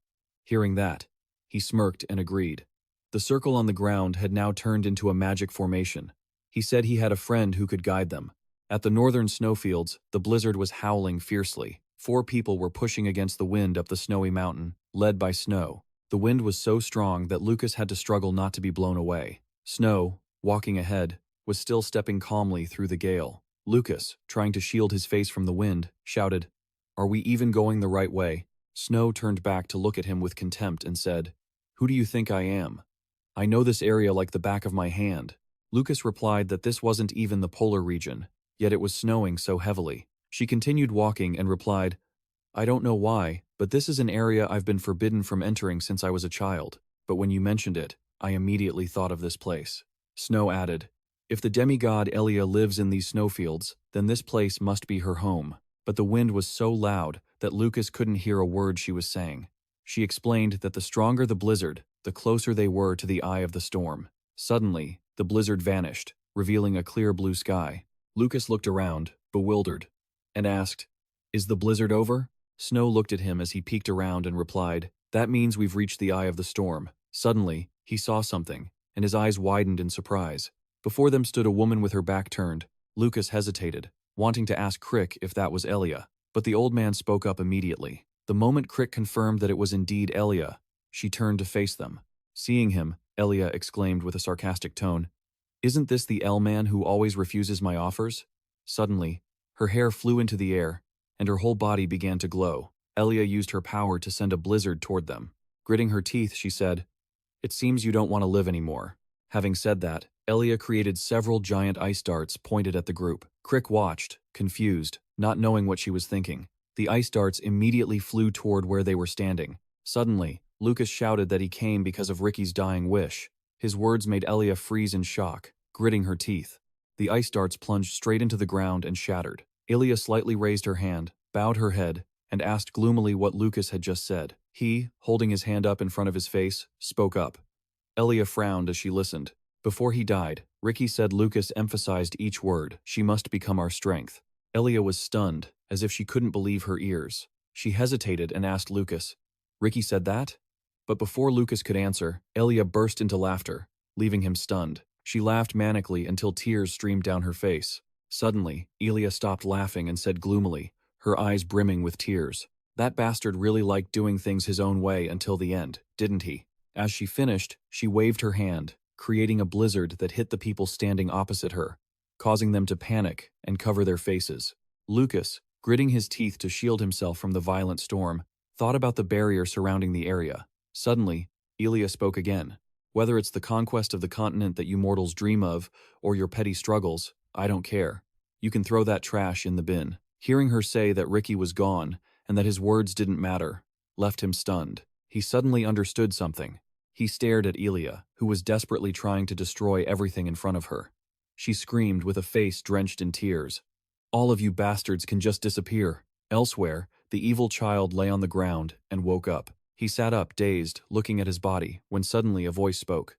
Hearing that, he smirked and agreed. The circle on the ground had now turned into a magic formation. He said he had a friend who could guide them. At the northern snowfields, the blizzard was howling fiercely. 4 people were pushing against the wind up the snowy mountain, led by Snow. The wind was so strong that Lucas had to struggle not to be blown away. Snow, walking ahead, was still stepping calmly through the gale. Lucas, trying to shield his face from the wind, shouted, "Are we even going the right way?" Snow turned back to look at him with contempt and said, "Who do you think I am? I know this area like the back of my hand." Lucas replied that this wasn't even the polar region, yet it was snowing so heavily. She continued walking and replied, "I don't know why, but this is an area I've been forbidden from entering since I was a child. But when you mentioned it, I immediately thought of this place." Snow added, "If the demigod Elia lives in these snowfields, then this place must be her home." But the wind was so loud that Lucas couldn't hear a word she was saying. She explained that the stronger the blizzard, the closer they were to the eye of the storm. Suddenly, the blizzard vanished, revealing a clear blue sky. Lucas looked around, bewildered, and asked, "Is the blizzard over?" Snow looked at him as he peeked around and replied, "That means we've reached the eye of the storm." Suddenly, he saw something, and his eyes widened in surprise. Before them stood a woman with her back turned. Lucas hesitated, wanting to ask Crick if that was Elia, but the old man spoke up immediately. The moment Crick confirmed that it was indeed Elia, she turned to face them. Seeing him, Elia exclaimed with a sarcastic tone, "Isn't this the L-man who always refuses my offers?" Suddenly, her hair flew into the air, and her whole body began to glow. Elia used her power to send a blizzard toward them. Gritting her teeth, she said, "It seems you don't want to live anymore." Having said that, Elia created several giant ice darts pointed at the group. Crick watched, confused, not knowing what she was thinking. The ice darts immediately flew toward where they were standing. Suddenly, Lucas shouted that he came because of Ricky's dying wish. His words made Elia freeze in shock, gritting her teeth. The ice darts plunged straight into the ground and shattered. Elia slightly raised her hand, bowed her head, and asked gloomily what Lucas had just said. He, holding his hand up in front of his face, spoke up. Elia frowned as she listened. Before he died, Ricky said Lucas emphasized each word, "She must become our strength." Elia was stunned, as if she couldn't believe her ears. She hesitated and asked Lucas, "Ricky said that?" But before Lucas could answer, Elia burst into laughter, leaving him stunned. She laughed manically until tears streamed down her face. Suddenly, Elia stopped laughing and said gloomily, her eyes brimming with tears, "That bastard really liked doing things his own way until the end, didn't he?" As she finished, she waved her hand, creating a blizzard that hit the people standing opposite her, causing them to panic and cover their faces. Lucas, gritting his teeth to shield himself from the violent storm, thought about the barrier surrounding the area. Suddenly, Elia spoke again. "Whether it's the conquest of the continent that you mortals dream of, or your petty struggles, I don't care. You can throw that trash in the bin." Hearing her say that Ricky was gone, and that his words didn't matter, left him stunned. He suddenly understood something. He stared at Elia, who was desperately trying to destroy everything in front of her. She screamed with a face drenched in tears, "All of you bastards can just disappear." Elsewhere, the evil child lay on the ground and woke up. He sat up, dazed, looking at his body, when suddenly a voice spoke.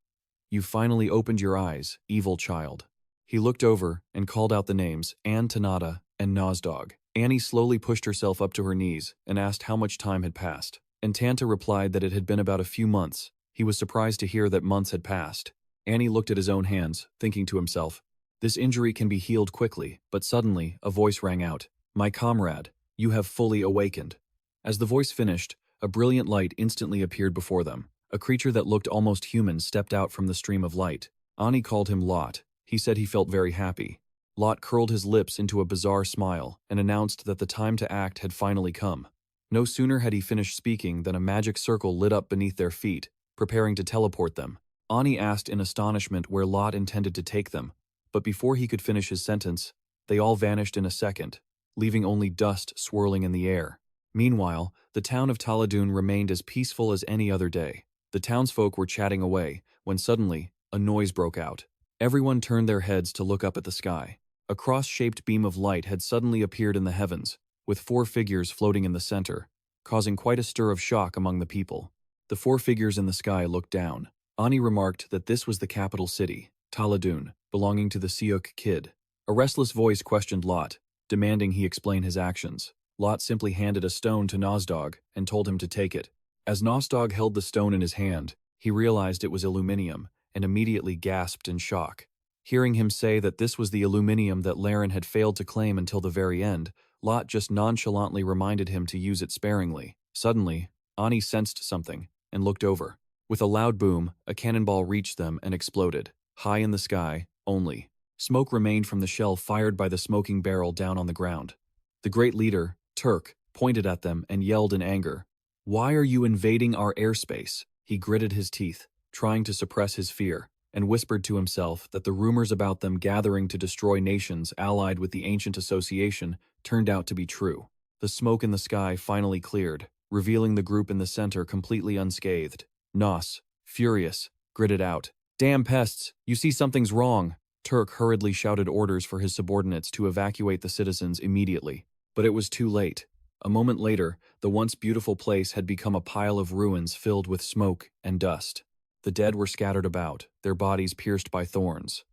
"You finally opened your eyes, evil child." He looked over and called out the names Ann Tanada and Nozdog. Annie slowly pushed herself up to her knees and asked how much time had passed. And Tanta replied that it had been about a few months. He was surprised to hear that months had passed. Annie looked at his own hands, thinking to himself, this injury can be healed quickly, but suddenly, a voice rang out. My comrade, you have fully awakened. As the voice finished, a brilliant light instantly appeared before them. A creature that looked almost human stepped out from the stream of light. Ani called him Lot. He said he felt very happy. Lot curled his lips into a bizarre smile and announced that the time to act had finally come. No sooner had he finished speaking than a magic circle lit up beneath their feet, preparing to teleport them. Ani asked in astonishment where Lot intended to take them, but before he could finish his sentence, they all vanished in a second, leaving only dust swirling in the air. Meanwhile, the town of Taladun remained as peaceful as any other day. The townsfolk were chatting away, when suddenly, a noise broke out. Everyone turned their heads to look up at the sky. A cross-shaped beam of light had suddenly appeared in the heavens, with 4 figures floating in the center, causing quite a stir of shock among the people. The 4 figures in the sky looked down. Ani remarked that this was the capital city, Taladun, belonging to the Siuk Kid. A restless voice questioned Lot, demanding he explain his actions. Lot simply handed a stone to Nozdog and told him to take it. As Nozdog held the stone in his hand, he realized it was aluminium and immediately gasped in shock. Hearing him say that this was the aluminium that Laren had failed to claim until the very end, Lot just nonchalantly reminded him to use it sparingly. Suddenly, Ani sensed something and looked over. With a loud boom, a cannonball reached them and exploded. High in the sky, only. Smoke remained from the shell fired by the smoking barrel down on the ground. The great leader, Turk, pointed at them and yelled in anger. Why are you invading our airspace? He gritted his teeth, trying to suppress his fear, and whispered to himself that the rumors about them gathering to destroy nations allied with the ancient association turned out to be true. The smoke in the sky finally cleared, revealing the group in the center completely unscathed. Nos, furious, gritted out, Damn pests, you see something's wrong. Turk hurriedly shouted orders for his subordinates to evacuate the citizens immediately. But it was too late. A moment later, the once beautiful place had become a pile of ruins filled with smoke and dust. The dead were scattered about, their bodies pierced by thorns.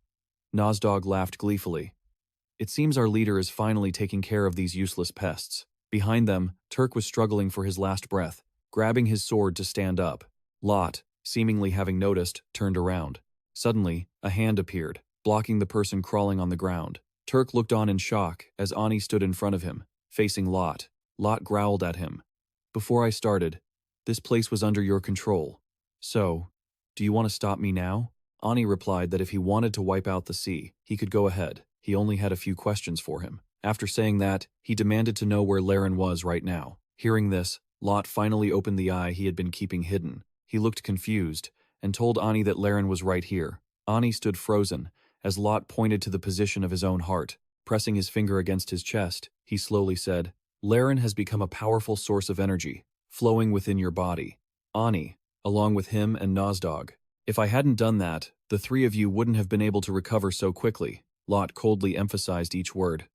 Nozdog laughed gleefully. It seems our leader is finally taking care of these useless pests. Behind them, Turk was struggling for his last breath, grabbing his sword to stand up. Lot, seemingly having noticed, turned around. Suddenly, a hand appeared, blocking the person crawling on the ground. Turk looked on in shock as Ani stood in front of him, facing Lot. Lot growled at him. Before I started, this place was under your control. So, do you want to stop me now? Ani replied that if he wanted to wipe out the sea, he could go ahead. He only had a few questions for him. After saying that, he demanded to know where Laren was right now. Hearing this, Lot finally opened the eye he had been keeping hidden. He looked confused, and told Ani that Laren was right here. Ani stood frozen, as Lot pointed to the position of his own heart. Pressing his finger against his chest, he slowly said, Laren has become a powerful source of energy, flowing within your body. Ani, along with him and Nozdog. If I hadn't done that, the 3 of you wouldn't have been able to recover so quickly. Lot coldly emphasized each word.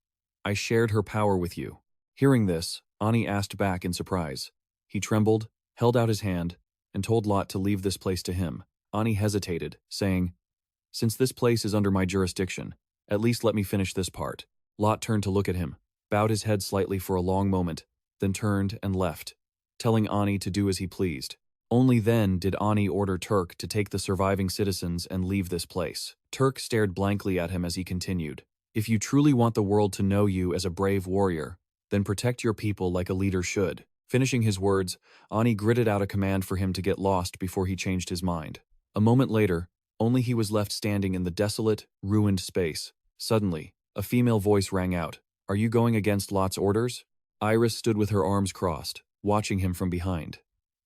I shared her power with you. Hearing this, Ani asked back in surprise. He trembled, held out his hand, and told Lot to leave this place to him. Ani hesitated, saying, Since this place is under my jurisdiction, at least let me finish this part. Lot turned to look at him, bowed his head slightly for a long moment, then turned and left, telling Ani to do as he pleased. Only then did Ani order Turk to take the surviving citizens and leave this place. Turk stared blankly at him as he continued. If you truly want the world to know you as a brave warrior, then protect your people like a leader should. Finishing his words, Ani gritted out a command for him to get lost before he changed his mind. A moment later, only he was left standing in the desolate, ruined space. Suddenly, a female voice rang out. Are you going against Lot's orders? Iris stood with her arms crossed, watching him from behind.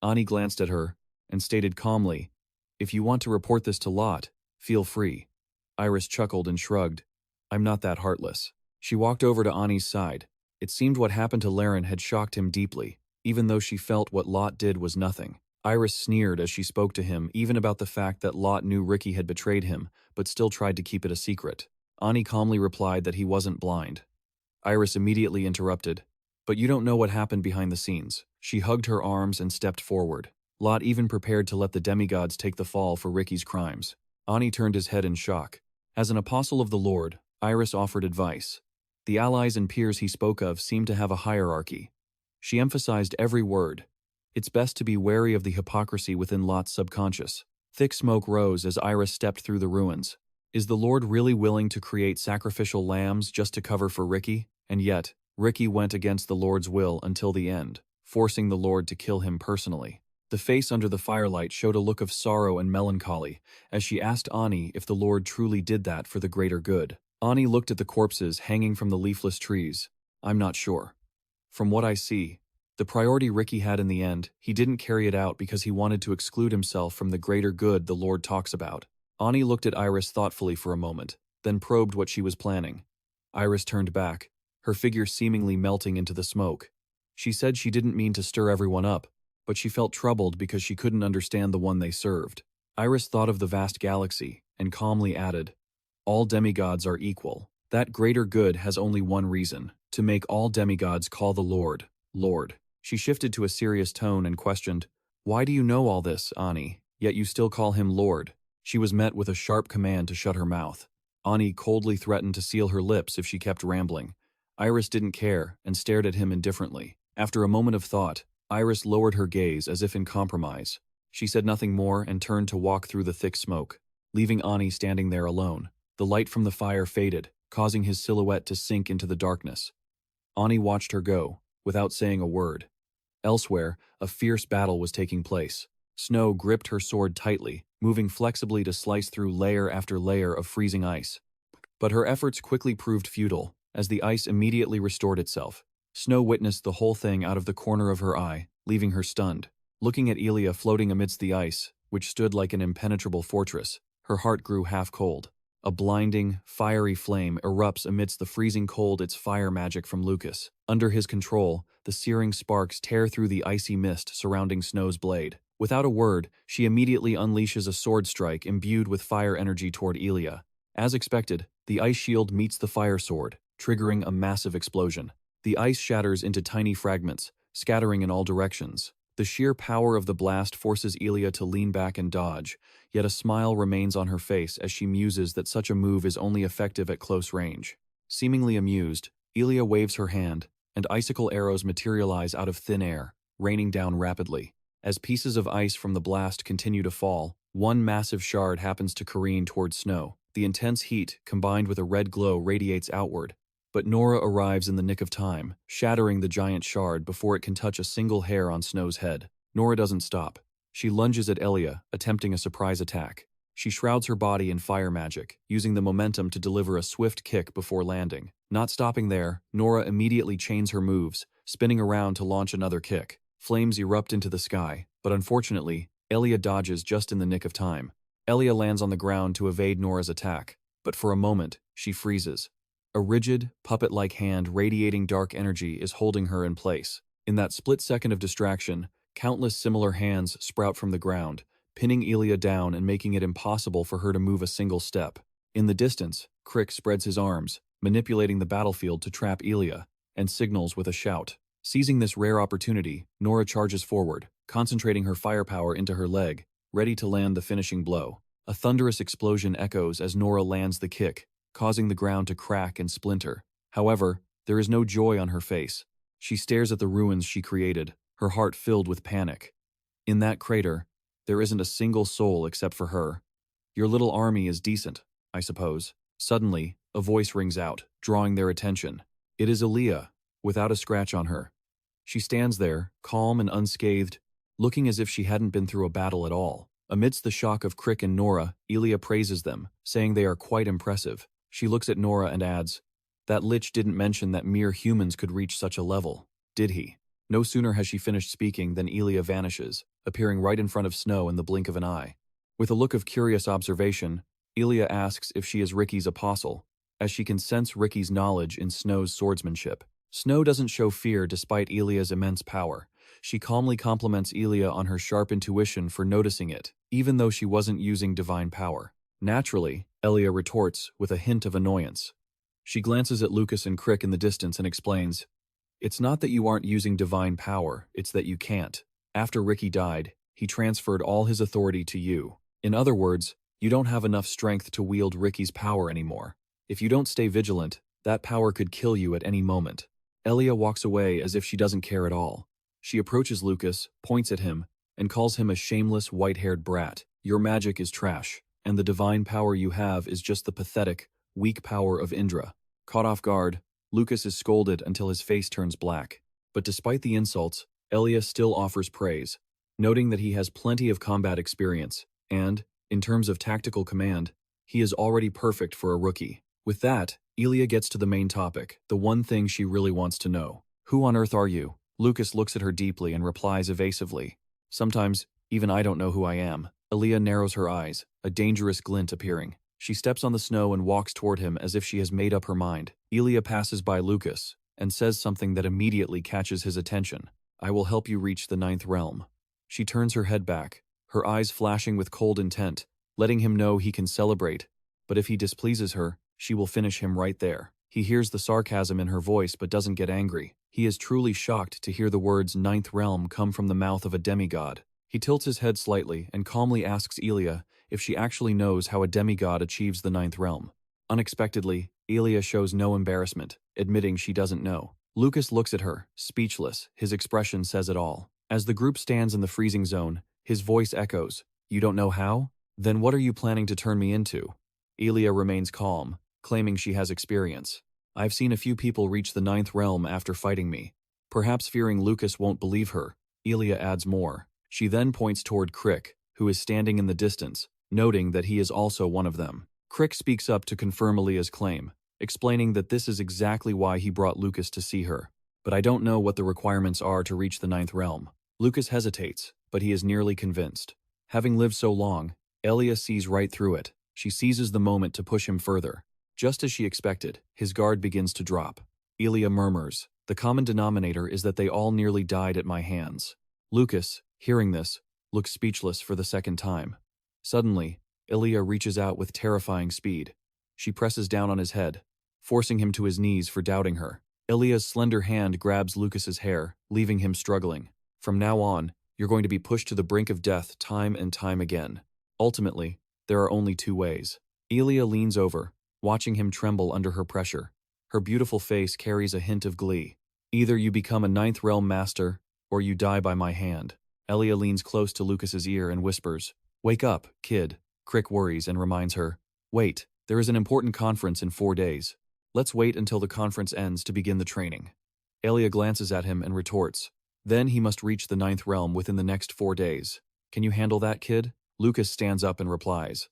Ani glanced at her and stated calmly, If you want to report this to Lot, feel free. Iris chuckled and shrugged. I'm not that heartless. She walked over to Ani's side. It seemed what happened to Laren had shocked him deeply, even though she felt what Lot did was nothing. Iris sneered as she spoke to him even about the fact that Lot knew Ricky had betrayed him, but still tried to keep it a secret. Ani calmly replied that he wasn't blind. Iris immediately interrupted. But you don't know what happened behind the scenes. She hugged her arms and stepped forward. Lot even prepared to let the demigods take the fall for Ricky's crimes. Ani turned his head in shock. As an apostle of the Lord, Iris offered advice. The allies and peers he spoke of seemed to have a hierarchy. She emphasized every word. It's best to be wary of the hypocrisy within Lot's subconscious. Thick smoke rose as Iris stepped through the ruins. Is the Lord really willing to create sacrificial lambs just to cover for Ricky? And yet, Ricky went against the Lord's will until the end, forcing the Lord to kill him personally. The face under the firelight showed a look of sorrow and melancholy as she asked Ani if the Lord truly did that for the greater good. Ani looked at the corpses hanging from the leafless trees. I'm not sure. From what I see, the priority Ricky had in the end, he didn't carry it out because he wanted to exclude himself from the greater good the Lord talks about. Ani looked at Iris thoughtfully for a moment, then probed what she was planning. Iris turned back, her figure seemingly melting into the smoke. She said she didn't mean to stir everyone up, but she felt troubled because she couldn't understand the one they served. Iris thought of the vast galaxy and calmly added, all demigods are equal. That greater good has only one reason, to make all demigods call the Lord, Lord. She shifted to a serious tone and questioned, why do you know all this, Ani, yet you still call him Lord? She was met with a sharp command to shut her mouth. Ani coldly threatened to seal her lips if she kept rambling. Iris didn't care and stared at him indifferently. After a moment of thought, Iris lowered her gaze as if in compromise. She said nothing more and turned to walk through the thick smoke, leaving Ani standing there alone. The light from the fire faded, causing his silhouette to sink into the darkness. Ani watched her go, without saying a word. Elsewhere, a fierce battle was taking place. Snow gripped her sword tightly, moving flexibly to slice through layer after layer of freezing ice. But her efforts quickly proved futile, as the ice immediately restored itself. Snow witnessed the whole thing out of the corner of her eye, leaving her stunned. Looking at Elia floating amidst the ice, which stood like an impenetrable fortress, her heart grew half cold. A blinding, fiery flame erupts amidst the freezing cold, its fire magic from Lucas. Under his control, the searing sparks tear through the icy mist surrounding Snow's blade. Without a word, she immediately unleashes a sword strike imbued with fire energy toward Elia. As expected, the ice shield meets the fire sword, triggering a massive explosion. The ice shatters into tiny fragments, scattering in all directions. The sheer power of the blast forces Elia to lean back and dodge, yet a smile remains on her face as she muses that such a move is only effective at close range. Seemingly amused, Elia waves her hand, and icicle arrows materialize out of thin air, raining down rapidly. As pieces of ice from the blast continue to fall, one massive shard happens to careen toward Snow. The intense heat, combined with a red glow, radiates outward. But Nora arrives in the nick of time, shattering the giant shard before it can touch a single hair on Snow's head. Nora doesn't stop. She lunges at Elia, attempting a surprise attack. She shrouds her body in fire magic, using the momentum to deliver a swift kick before landing. Not stopping there, Nora immediately chains her moves, spinning around to launch another kick. Flames erupt into the sky, but unfortunately, Elia dodges just in the nick of time. Elia lands on the ground to evade Nora's attack, but for a moment, she freezes. A rigid, puppet-like hand radiating dark energy is holding her in place. In that split second of distraction, countless similar hands sprout from the ground, pinning Elia down and making it impossible for her to move a single step. In the distance, Crick spreads his arms, manipulating the battlefield to trap Elia, and signals with a shout. Seizing this rare opportunity, Nora charges forward, concentrating her firepower into her leg, ready to land the finishing blow. A thunderous explosion echoes as Nora lands the kick, causing the ground to crack and splinter. However, there is no joy on her face. She stares at the ruins she created, her heart filled with panic. In that crater, there isn't a single soul except for her. Your little army is decent, I suppose. Suddenly, a voice rings out, drawing their attention. It is Elia, without a scratch on her. She stands there, calm and unscathed, looking as if she hadn't been through a battle at all. Amidst the shock of Crick and Nora, Elia praises them, saying they are quite impressive. She looks at Nora and adds, that lich didn't mention that mere humans could reach such a level, did he? No sooner has she finished speaking than Elia vanishes, appearing right in front of Snow in the blink of an eye. With a look of curious observation, Elia asks if she is Ricky's apostle, as she can sense Ricky's knowledge in Snow's swordsmanship. Snow doesn't show fear despite Elia's immense power. She calmly compliments Elia on her sharp intuition for noticing it, even though she wasn't using divine power. Naturally, Elia retorts with a hint of annoyance. She glances at Lucas and Crick in the distance and explains, it's not that you aren't using divine power, it's that you can't. After Ricky died, he transferred all his authority to you. In other words, you don't have enough strength to wield Ricky's power anymore. If you don't stay vigilant, That power could kill you at any moment. Elia walks away as if she doesn't care at all. She approaches Lucas, points at him, and calls him a shameless white-haired brat. Your magic is trash, and the divine power you have is just the pathetic, weak power of Indra. Caught off guard, Lucas is scolded until his face turns black. But despite the insults, Elia still offers praise, noting that he has plenty of combat experience, and, in terms of tactical command, he is already perfect for a rookie. With that, Elia gets to the main topic, the one thing she really wants to know. Who on earth are you? Lucas looks at her deeply and replies evasively. Sometimes, even I don't know who I am. Elia narrows her eyes, a dangerous glint appearing. She steps on the snow and walks toward him as if she has made up her mind. Elia passes by Lucas and says something that immediately catches his attention. I will help you reach the 9th realm. She turns her head back, her eyes flashing with cold intent, letting him know he can celebrate, but if he displeases her, she will finish him right there. He hears the sarcasm in her voice but doesn't get angry. He is truly shocked to hear the words 9th realm come from the mouth of a demigod. He tilts his head slightly and calmly asks Elia if she actually knows how a demigod achieves the 9th realm. Unexpectedly, Elia shows no embarrassment, admitting she doesn't know. Lucas looks at her, speechless. His expression says it all. As the group stands in the freezing zone, his voice echoes, "You don't know how? Then what are you planning to turn me into?" Elia remains calm, claiming she has experience. I've seen a few people reach the 9th realm after fighting me. Perhaps fearing Lucas won't believe her, Elia adds more. She then points toward Crick, who is standing in the distance, noting that he is also one of them. Crick speaks up to confirm Elia's claim, explaining that this is exactly why he brought Lucas to see her. But I don't know what the requirements are to reach the 9th realm. Lucas hesitates, but he is nearly convinced. Having lived so long, Elia sees right through it. She seizes the moment to push him further. Just as she expected, his guard begins to drop. Elia murmurs, "The common denominator is that they all nearly died at my hands." Lucas, hearing this, looks speechless for the second time. Suddenly, Elia reaches out with terrifying speed. She presses down on his head, forcing him to his knees for doubting her. Elia's slender hand grabs Lucas's hair, leaving him struggling. From now on, you're going to be pushed to the brink of death time and time again. Ultimately, there are only two ways. Elia leans over, watching him tremble under her pressure. Her beautiful face carries a hint of glee. Either you become a 9th realm master, or you die by my hand. Elia leans close to Lucas's ear and whispers, "Wake up, kid." Crick worries and reminds her, "Wait, there is an important conference in 4 days. Let's wait until the conference ends to begin the training." Elia glances at him and retorts, "Then he must reach the 9th realm within the next 4 days. Can you handle that, kid?" Lucas stands up and replies,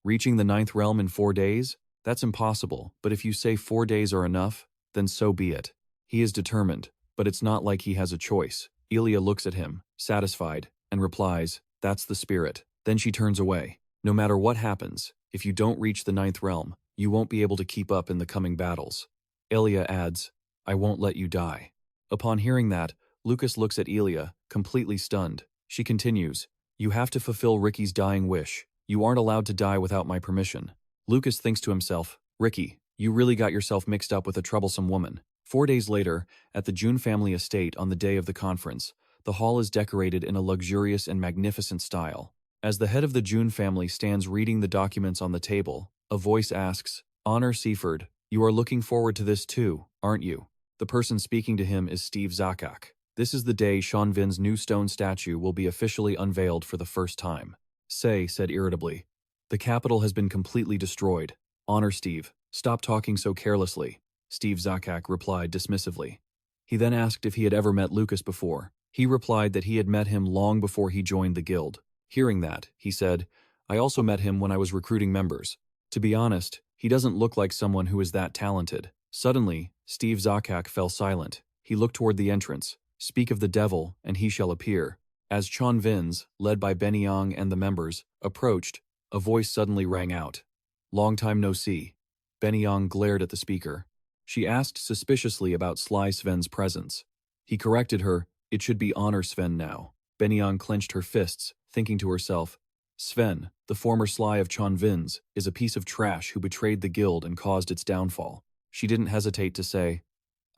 "Reaching the 9th realm in 4 days? That's impossible, but if you say 4 days are enough, then so be it." He is determined, but it's not like he has a choice. Elia looks at him, satisfied, and replies, "That's the spirit." Then she turns away. No matter what happens, if you don't reach the 9th realm, you won't be able to keep up in the coming battles. Elia adds, "I won't let you die." Upon hearing that, Lucas looks at Elia, completely stunned. She continues, "You have to fulfill Ricky's dying wish. You aren't allowed to die without my permission." Lucas thinks to himself, "Ricky, you really got yourself mixed up with a troublesome woman." 4 days later, at the June family estate on the day of the conference, the hall is decorated in a luxurious and magnificent style. As the head of the June family stands reading the documents on the table, a voice asks, "Honor Seaford, you are looking forward to this too, aren't you?" The person speaking to him is Steve Zakak. This is the day Sean Vin's new stone statue will be officially unveiled for the first time. Say said irritably, "The capital has been completely destroyed. Honor Steve, stop talking so carelessly." Steve Zakak replied dismissively. He then asked if he had ever met Lucas before. He replied that he had met him long before he joined the guild. Hearing that, he said, "I also met him when I was recruiting members. To be honest, he doesn't look like someone who is that talented." Suddenly, Steve Zakak fell silent. He looked toward the entrance. "Speak of the devil, and he shall appear." As Chon Vins, led by Benyang and the members, approached, a voice suddenly rang out. "Long time no see." Benyang glared at the speaker. She asked suspiciously about Sly Sven's presence. He corrected her, "It should be Honor Sven now." Benyang clenched her fists, thinking to herself, "Sven, the former Sly of Chon Vins, is a piece of trash who betrayed the guild and caused its downfall." She didn't hesitate to say,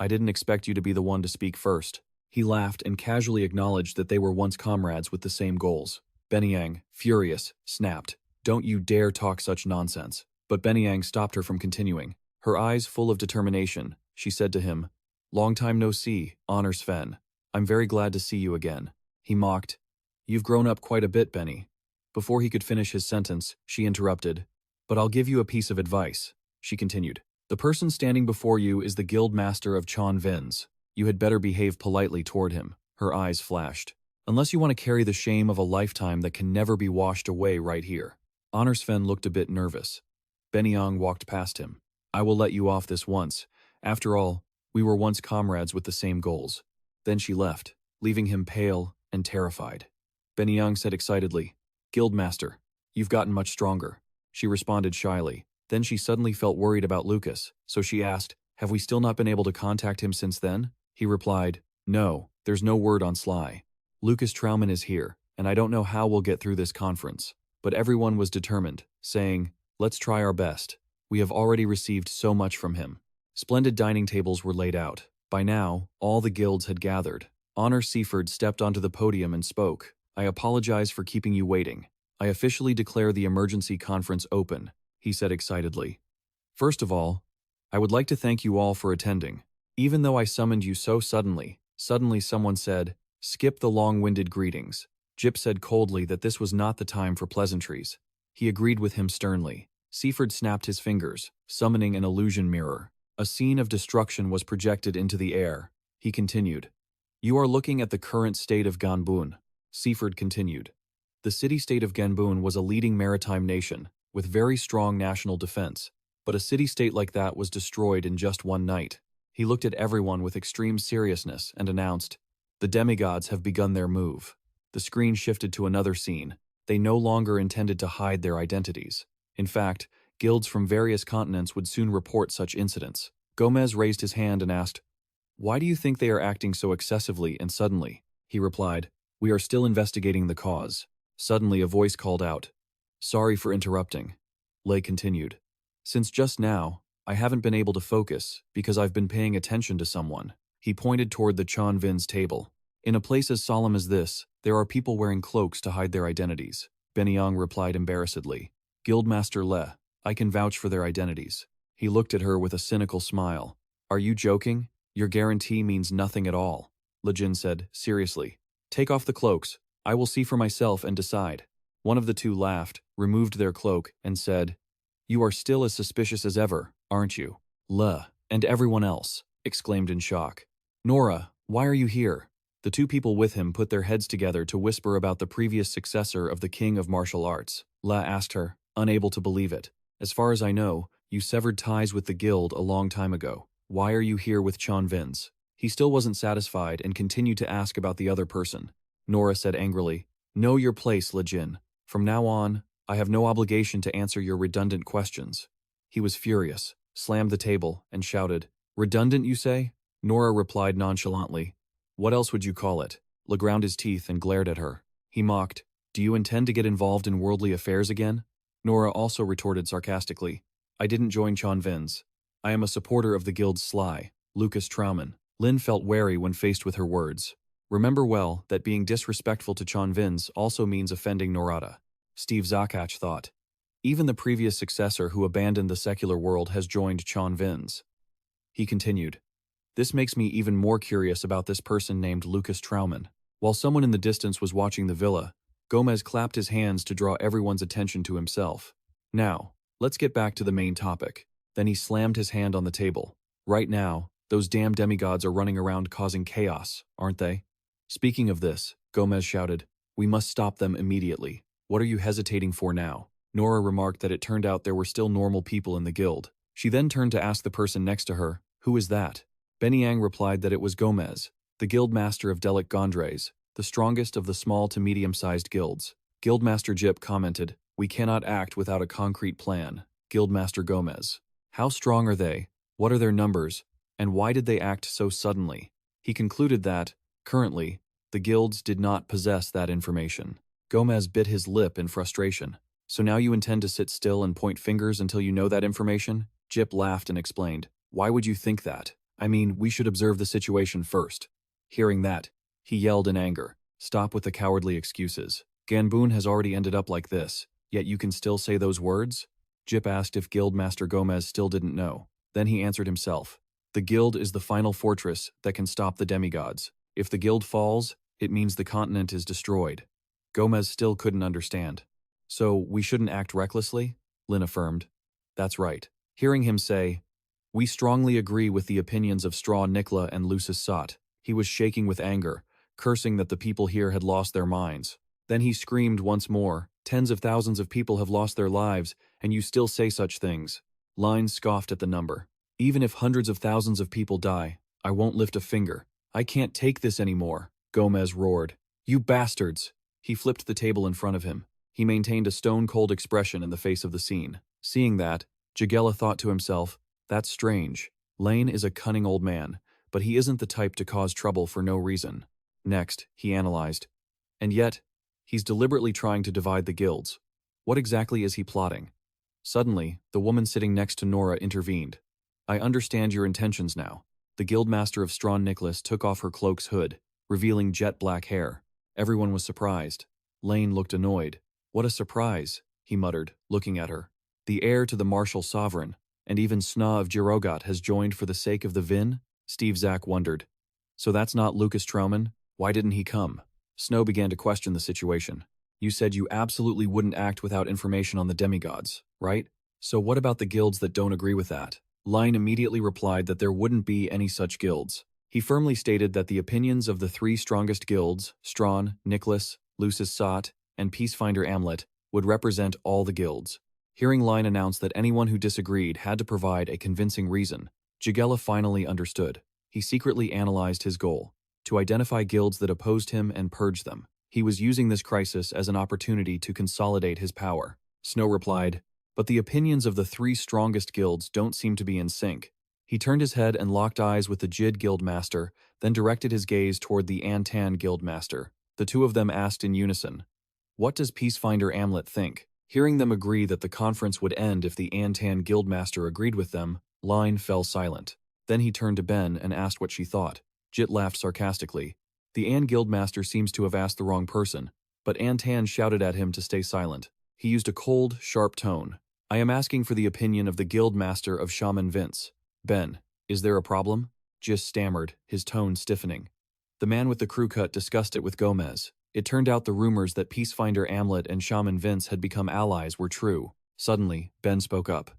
"I didn't expect you to be the one to speak first." He laughed and casually acknowledged that they were once comrades with the same goals. Benyang, furious, snapped, "Don't you dare talk such nonsense." But Benyang stopped her from continuing. Her eyes full of determination, she said to him, "Long time no see, Honor Sven. I'm very glad to see you again." He mocked, "You've grown up quite a bit, Benny." Before he could finish his sentence, she interrupted. "But I'll give you a piece of advice," she continued. "The person standing before you is the guild master of Chon Vins. You had better behave politely toward him." Her eyes flashed. "Unless you want to carry the shame of a lifetime that can never be washed away right here." Honor Sven looked a bit nervous. Benyang walked past him. "I will let you off this once. After all, we were once comrades with the same goals." Then she left, leaving him pale and terrified. Benyang said excitedly, "Guildmaster, you've gotten much stronger." She responded shyly. Then she suddenly felt worried about Lucas, so she asked, "Have we still not been able to contact him since then?" He replied, "No, there's no word on Sly. Lucas Trauman is here, and I don't know how we'll get through this conference." But everyone was determined, saying, "Let's try our best. We have already received so much from him." Splendid dining tables were laid out. By now, all the guilds had gathered. Honor Seaford stepped onto the podium and spoke. "I apologize for keeping you waiting. I officially declare the emergency conference open," he said excitedly. "First of all, I would like to thank you all for attending. Even though I summoned you so suddenly someone said, 'Skip the long-winded greetings.'" Jip said coldly that this was not the time for pleasantries. He agreed with him sternly. Seaford snapped his fingers, summoning an illusion mirror. A scene of destruction was projected into the air. He continued, "You are looking at the current state of Ganbun." Seaford continued, "The city-state of Ganbun was a leading maritime nation, with very strong national defense, but a city-state like that was destroyed in just one night." He looked at everyone with extreme seriousness and announced, "The demigods have begun their move." The screen shifted to another scene. They no longer intended to hide their identities. In fact, guilds from various continents would soon report such incidents. Gomez raised his hand and asked, "Why do you think they are acting so excessively and suddenly?" He replied, "We are still investigating the cause." Suddenly a voice called out, "Sorry for interrupting." Lei continued, "Since just now, I haven't been able to focus because I've been paying attention to someone." He pointed toward the Chon Vin's table. "In a place as solemn as this, there are people wearing cloaks to hide their identities." Benyang replied embarrassedly, "Guildmaster Le, I can vouch for their identities." He looked at her with a cynical smile. "Are you joking? Your guarantee means nothing at all." Lejin said, seriously, "Take off the cloaks. I will see for myself and decide." One of the two laughed, removed their cloak, and said, "You are still as suspicious as ever, aren't you?" "Le, and everyone else," exclaimed in shock. "Nora, why are you here?" The two people with him put their heads together to whisper about the previous successor of the King of Martial Arts. La asked her, unable to believe it. "As far as I know, you severed ties with the guild a long time ago. Why are you here with Chon Vins?" He still wasn't satisfied and continued to ask about the other person. Nora said angrily, "Know your place, Lejin. From now on, I have no obligation to answer your redundant questions." He was furious, slammed the table, and shouted, "Redundant, you say?" Nora replied nonchalantly, "What else would you call it?" Le ground his teeth and glared at her. He mocked, "Do you intend to get involved in worldly affairs again?" Nora also retorted sarcastically, "I didn't join Chon Vins. I am a supporter of the guild's Sly, Lucas Trauman." Lin felt wary when faced with her words. Remember well that being disrespectful to Chon Vins also means offending Norada. Steve Zakach thought. Even the previous successor who abandoned the secular world has joined Chon Vins. He continued, "This makes me even more curious about this person named Lucas Trauman." While someone in the distance was watching the villa, Gomez clapped his hands to draw everyone's attention to himself. "Now, let's get back to the main topic." Then he slammed his hand on the table. "Right now, those damn demigods are running around causing chaos, aren't they?" Speaking of this, Gomez shouted, "We must stop them immediately. What are you hesitating for now?" Nora remarked that it turned out there were still normal people in the guild. She then turned to ask the person next to her, "Who is that?" Benyang replied that it was Gomez, the guild master of Delic Gondres, the strongest of the small to medium-sized guilds. Guildmaster Jip commented, "We cannot act without a concrete plan." Guildmaster Gomez, "How strong are they? What are their numbers? And why did they act so suddenly?" He concluded that, currently, the guilds did not possess that information. Gomez bit his lip in frustration. "So now you intend to sit still and point fingers until you know that information?" Jip laughed and explained, "Why would you think that? I mean, we should observe the situation first." Hearing that, he yelled in anger, "Stop with the cowardly excuses. Ganbun has already ended up like this, yet you can still say those words?" Jip asked if Guildmaster Gomez still didn't know. Then he answered himself. The guild is the final fortress that can stop the demigods. If the guild falls, it means the continent is destroyed. Gomez still couldn't understand. So, we shouldn't act recklessly? Lin affirmed. That's right. Hearing him say, we strongly agree with the opinions of Straw Nicola and Lucis Sot, he was shaking with anger, cursing that the people here had lost their minds. Then he screamed once more, tens of thousands of people have lost their lives, and you still say such things. Line scoffed at the number. Even if hundreds of thousands of people die, I won't lift a finger. I can't take this anymore, Gomez roared. You bastards! He flipped the table in front of him. He maintained a stone-cold expression in the face of the scene. Seeing that, Jagella thought to himself, that's strange. Lane is a cunning old man, but he isn't the type to cause trouble for no reason. Next, he analyzed. And yet, he's deliberately trying to divide the guilds. What exactly is he plotting? Suddenly, the woman sitting next to Nora intervened. I understand your intentions now. The guildmaster of Strawn Nicholas took off her cloak's hood, revealing jet black hair. Everyone was surprised. Lane looked annoyed. What a surprise, he muttered, looking at her. The heir to the martial sovereign, and even Sna of Girogat has joined for the sake of the Vin? Steve Zack wondered. So that's not Lucas Trauman? Why didn't he come? Snow began to question the situation. You said you absolutely wouldn't act without information on the demigods, right? So what about the guilds that don't agree with that? Line immediately replied that there wouldn't be any such guilds. He firmly stated that the opinions of the three strongest guilds, Strawn, Nicholas, Lucis Sot, and Peacefinder Amlet, would represent all the guilds. Hearing Line announce that anyone who disagreed had to provide a convincing reason, Jagella finally understood. He secretly analyzed his goal, to identify guilds that opposed him and purge them. He was using this crisis as an opportunity to consolidate his power. Snow replied, but the opinions of the three strongest guilds don't seem to be in sync. He turned his head and locked eyes with the Jid Guildmaster, then directed his gaze toward the Antan Guildmaster. The two of them asked in unison, what does Peacefinder Amlet think? Hearing them agree that the conference would end if the Antan Guildmaster agreed with them, Line fell silent. Then he turned to Ben and asked what she thought. Jit laughed sarcastically. The An Guildmaster seems to have asked the wrong person, but Antan shouted at him to stay silent. He used a cold, sharp tone. I am asking for the opinion of the Guildmaster of Shaman Vince. Ben, is there a problem? Jis stammered, his tone stiffening. The man with the crew cut discussed it with Gomez. It turned out the rumors that Peacefinder Amlet and Shaman Vince had become allies were true. Suddenly, Ben spoke up.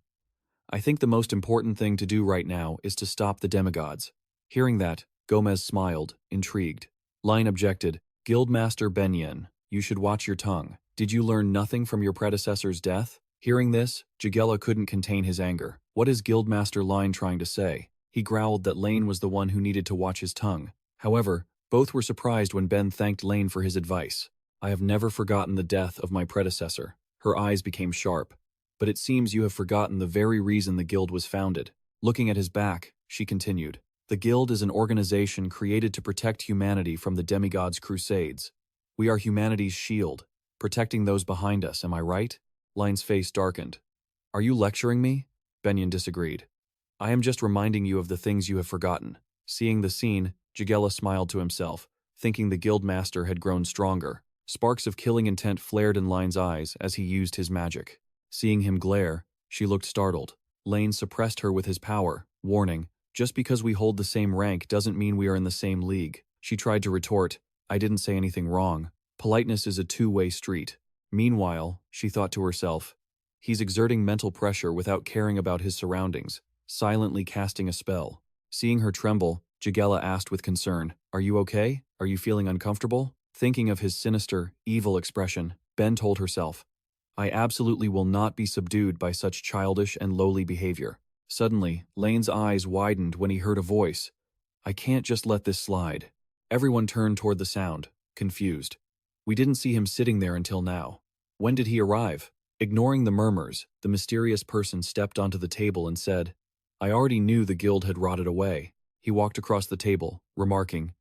I think the most important thing to do right now is to stop the demigods. Hearing that, Gomez smiled, intrigued. Line objected, Guildmaster Benyen, you should watch your tongue. Did you learn nothing from your predecessor's death? Hearing this, Jagella couldn't contain his anger. What is Guildmaster Line trying to say? He growled that Lane was the one who needed to watch his tongue. However, both were surprised when Ben thanked Lane for his advice. I have never forgotten the death of my predecessor. Her eyes became sharp. But it seems you have forgotten the very reason the guild was founded. Looking at his back, she continued. The guild is an organization created to protect humanity from the demigods' crusades. We are humanity's shield, protecting those behind us, am I right? Line's face darkened. Are you lecturing me? Benyon disagreed. I am just reminding you of the things you have forgotten. Seeing the scene, Jagella smiled to himself, thinking the guildmaster had grown stronger. Sparks of killing intent flared in Line's eyes as he used his magic. Seeing him glare, she looked startled. Lane suppressed her with his power, warning, just because we hold the same rank doesn't mean we are in the same league. She tried to retort, I didn't say anything wrong. Politeness is a two-way street. Meanwhile, she thought to herself, he's exerting mental pressure without caring about his surroundings, silently casting a spell. Seeing her tremble, Jagella asked with concern, are you okay? Are you feeling uncomfortable? Thinking of his sinister, evil expression, Ben told herself, I absolutely will not be subdued by such childish and lowly behavior. Suddenly, Lane's eyes widened when he heard a voice. I can't just let this slide. Everyone turned toward the sound, confused. We didn't see him sitting there until now. When did he arrive? Ignoring the murmurs, the mysterious person stepped onto the table and said, I already knew the guild had rotted away. He walked across the table, remarking,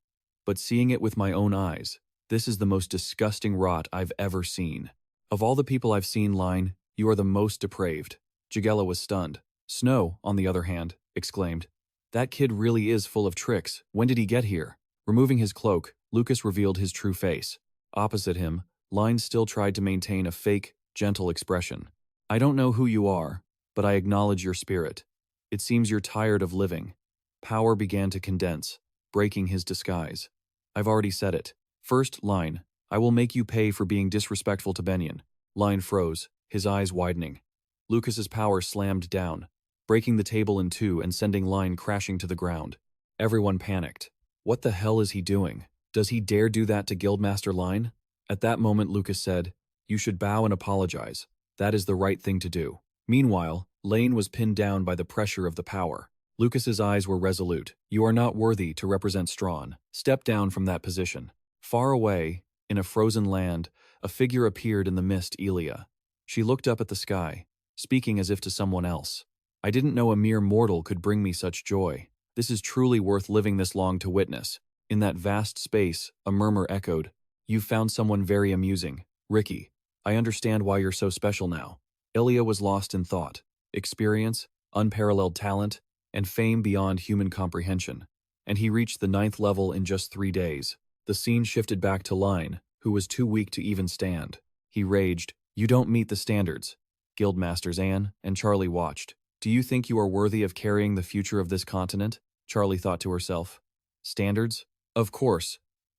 but seeing it with my own eyes, this is the most disgusting rot I've ever seen. Of all the people I've seen, Line, you are the most depraved. Jagella was stunned. Snow, on the other hand, exclaimed, that kid really is full of tricks. When did he get here? Removing his cloak, Lucas revealed his true face. Opposite him, Line still tried to maintain a fake, gentle expression. I don't know who you are, but I acknowledge your spirit. It seems you're tired of living. Power began to condense, breaking his disguise. I've already said it. First line, I will make you pay for being disrespectful to Benyon. Line froze, his eyes widening. Lucas's power slammed down, breaking the table in two and sending Line crashing to the ground. Everyone panicked. What the hell is he doing? Does he dare do that to Guildmaster Line? At that moment Lucas said, you should bow and apologize. That is the right thing to do. Meanwhile, Lane was pinned down by the pressure of the power. Lucas's eyes were resolute. You are not worthy to represent Strawn. Step down from that position. Far away, in a frozen land, a figure appeared in the mist. Elia. She looked up at the sky, speaking as if to someone else. I didn't know a mere mortal could bring me such joy. This is truly worth living this long to witness. In that vast space, a murmur echoed. You've found someone very amusing. Ricky, I understand why you're so special now. Ilya was lost in thought, experience, unparalleled talent, and fame beyond human comprehension. And he reached the 9th level in just 3 days. The scene shifted back to Line, who was too weak to even stand. He raged, you don't meet the standards. Guildmasters Anne and Charlie watched. Do you think you are worthy of carrying the future of this continent? Charlie thought to herself. Standards? Of course.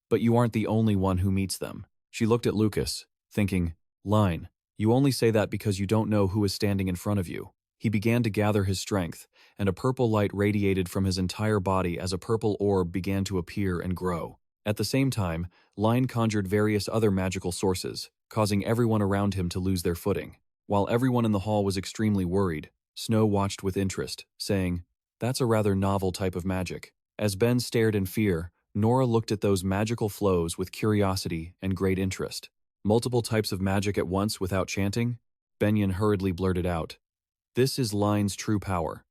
But you aren't the only one who meets them. She looked at Lucas, thinking, Line, you only say that because you don't know who is standing in front of you. He began to gather his strength, and a purple light radiated from his entire body as a purple orb began to appear and grow. At the same time, Line conjured various other magical sources, causing everyone around him to lose their footing. While everyone in the hall was extremely worried, Snow watched with interest, saying, that's a rather novel type of magic. As Ben stared in fear, Nora looked at those magical flows with curiosity and great interest. Multiple types of magic at once without chanting? Benyon hurriedly blurted out. This is Line's true power.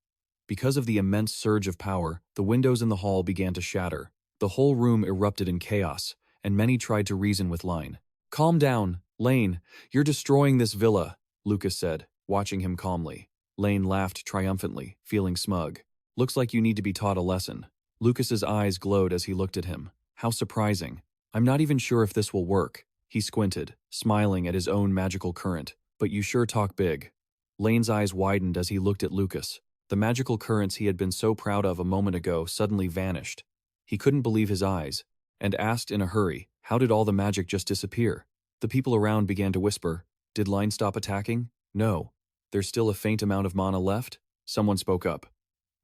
Because of the immense surge of power, the windows in the hall began to shatter. The whole room erupted in chaos, and many tried to reason with Line. Calm down, Lane. You're destroying this villa, Lucas said, watching him calmly. Lane laughed triumphantly, feeling smug. Looks like you need to be taught a lesson. Lucas's eyes glowed as he looked at him. How surprising. I'm not even sure if this will work. He squinted, smiling at his own magical current. But you sure talk big. Lane's eyes widened as he looked at Lucas. The magical currents he had been so proud of a moment ago suddenly vanished. He couldn't believe his eyes, and asked in a hurry, how did all the magic just disappear? The people around began to whisper, did Line stop attacking? No. There's still a faint amount of mana left? Someone spoke up.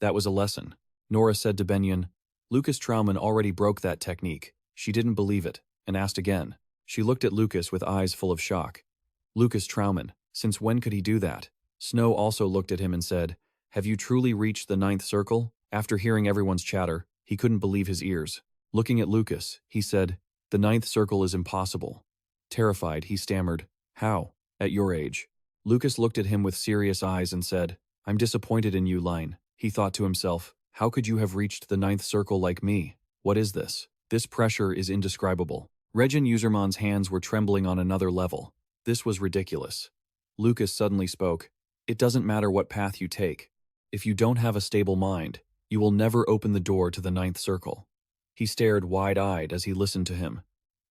That was a lesson. Nora said to Benyon, Lucas Trauman already broke that technique. She didn't believe it, and asked again. She looked at Lucas with eyes full of shock. Lucas Trauman, since when could he do that? Snow also looked at him and said, have you truly reached the 9th circle? After hearing everyone's chatter, he couldn't believe his ears. Looking at Lucas, he said, the 9th circle is impossible. Terrified, he stammered, how? At your age. Lucas looked at him with serious eyes and said, I'm disappointed in you, Line. He thought to himself, how could you have reached the 9th circle like me? What is this? This pressure is indescribable. Regin Userman's hands were trembling on another level. This was ridiculous. Lucas suddenly spoke, it doesn't matter what path you take. If you don't have a stable mind, you will never open the door to the 9th circle. He stared wide-eyed as he listened to him.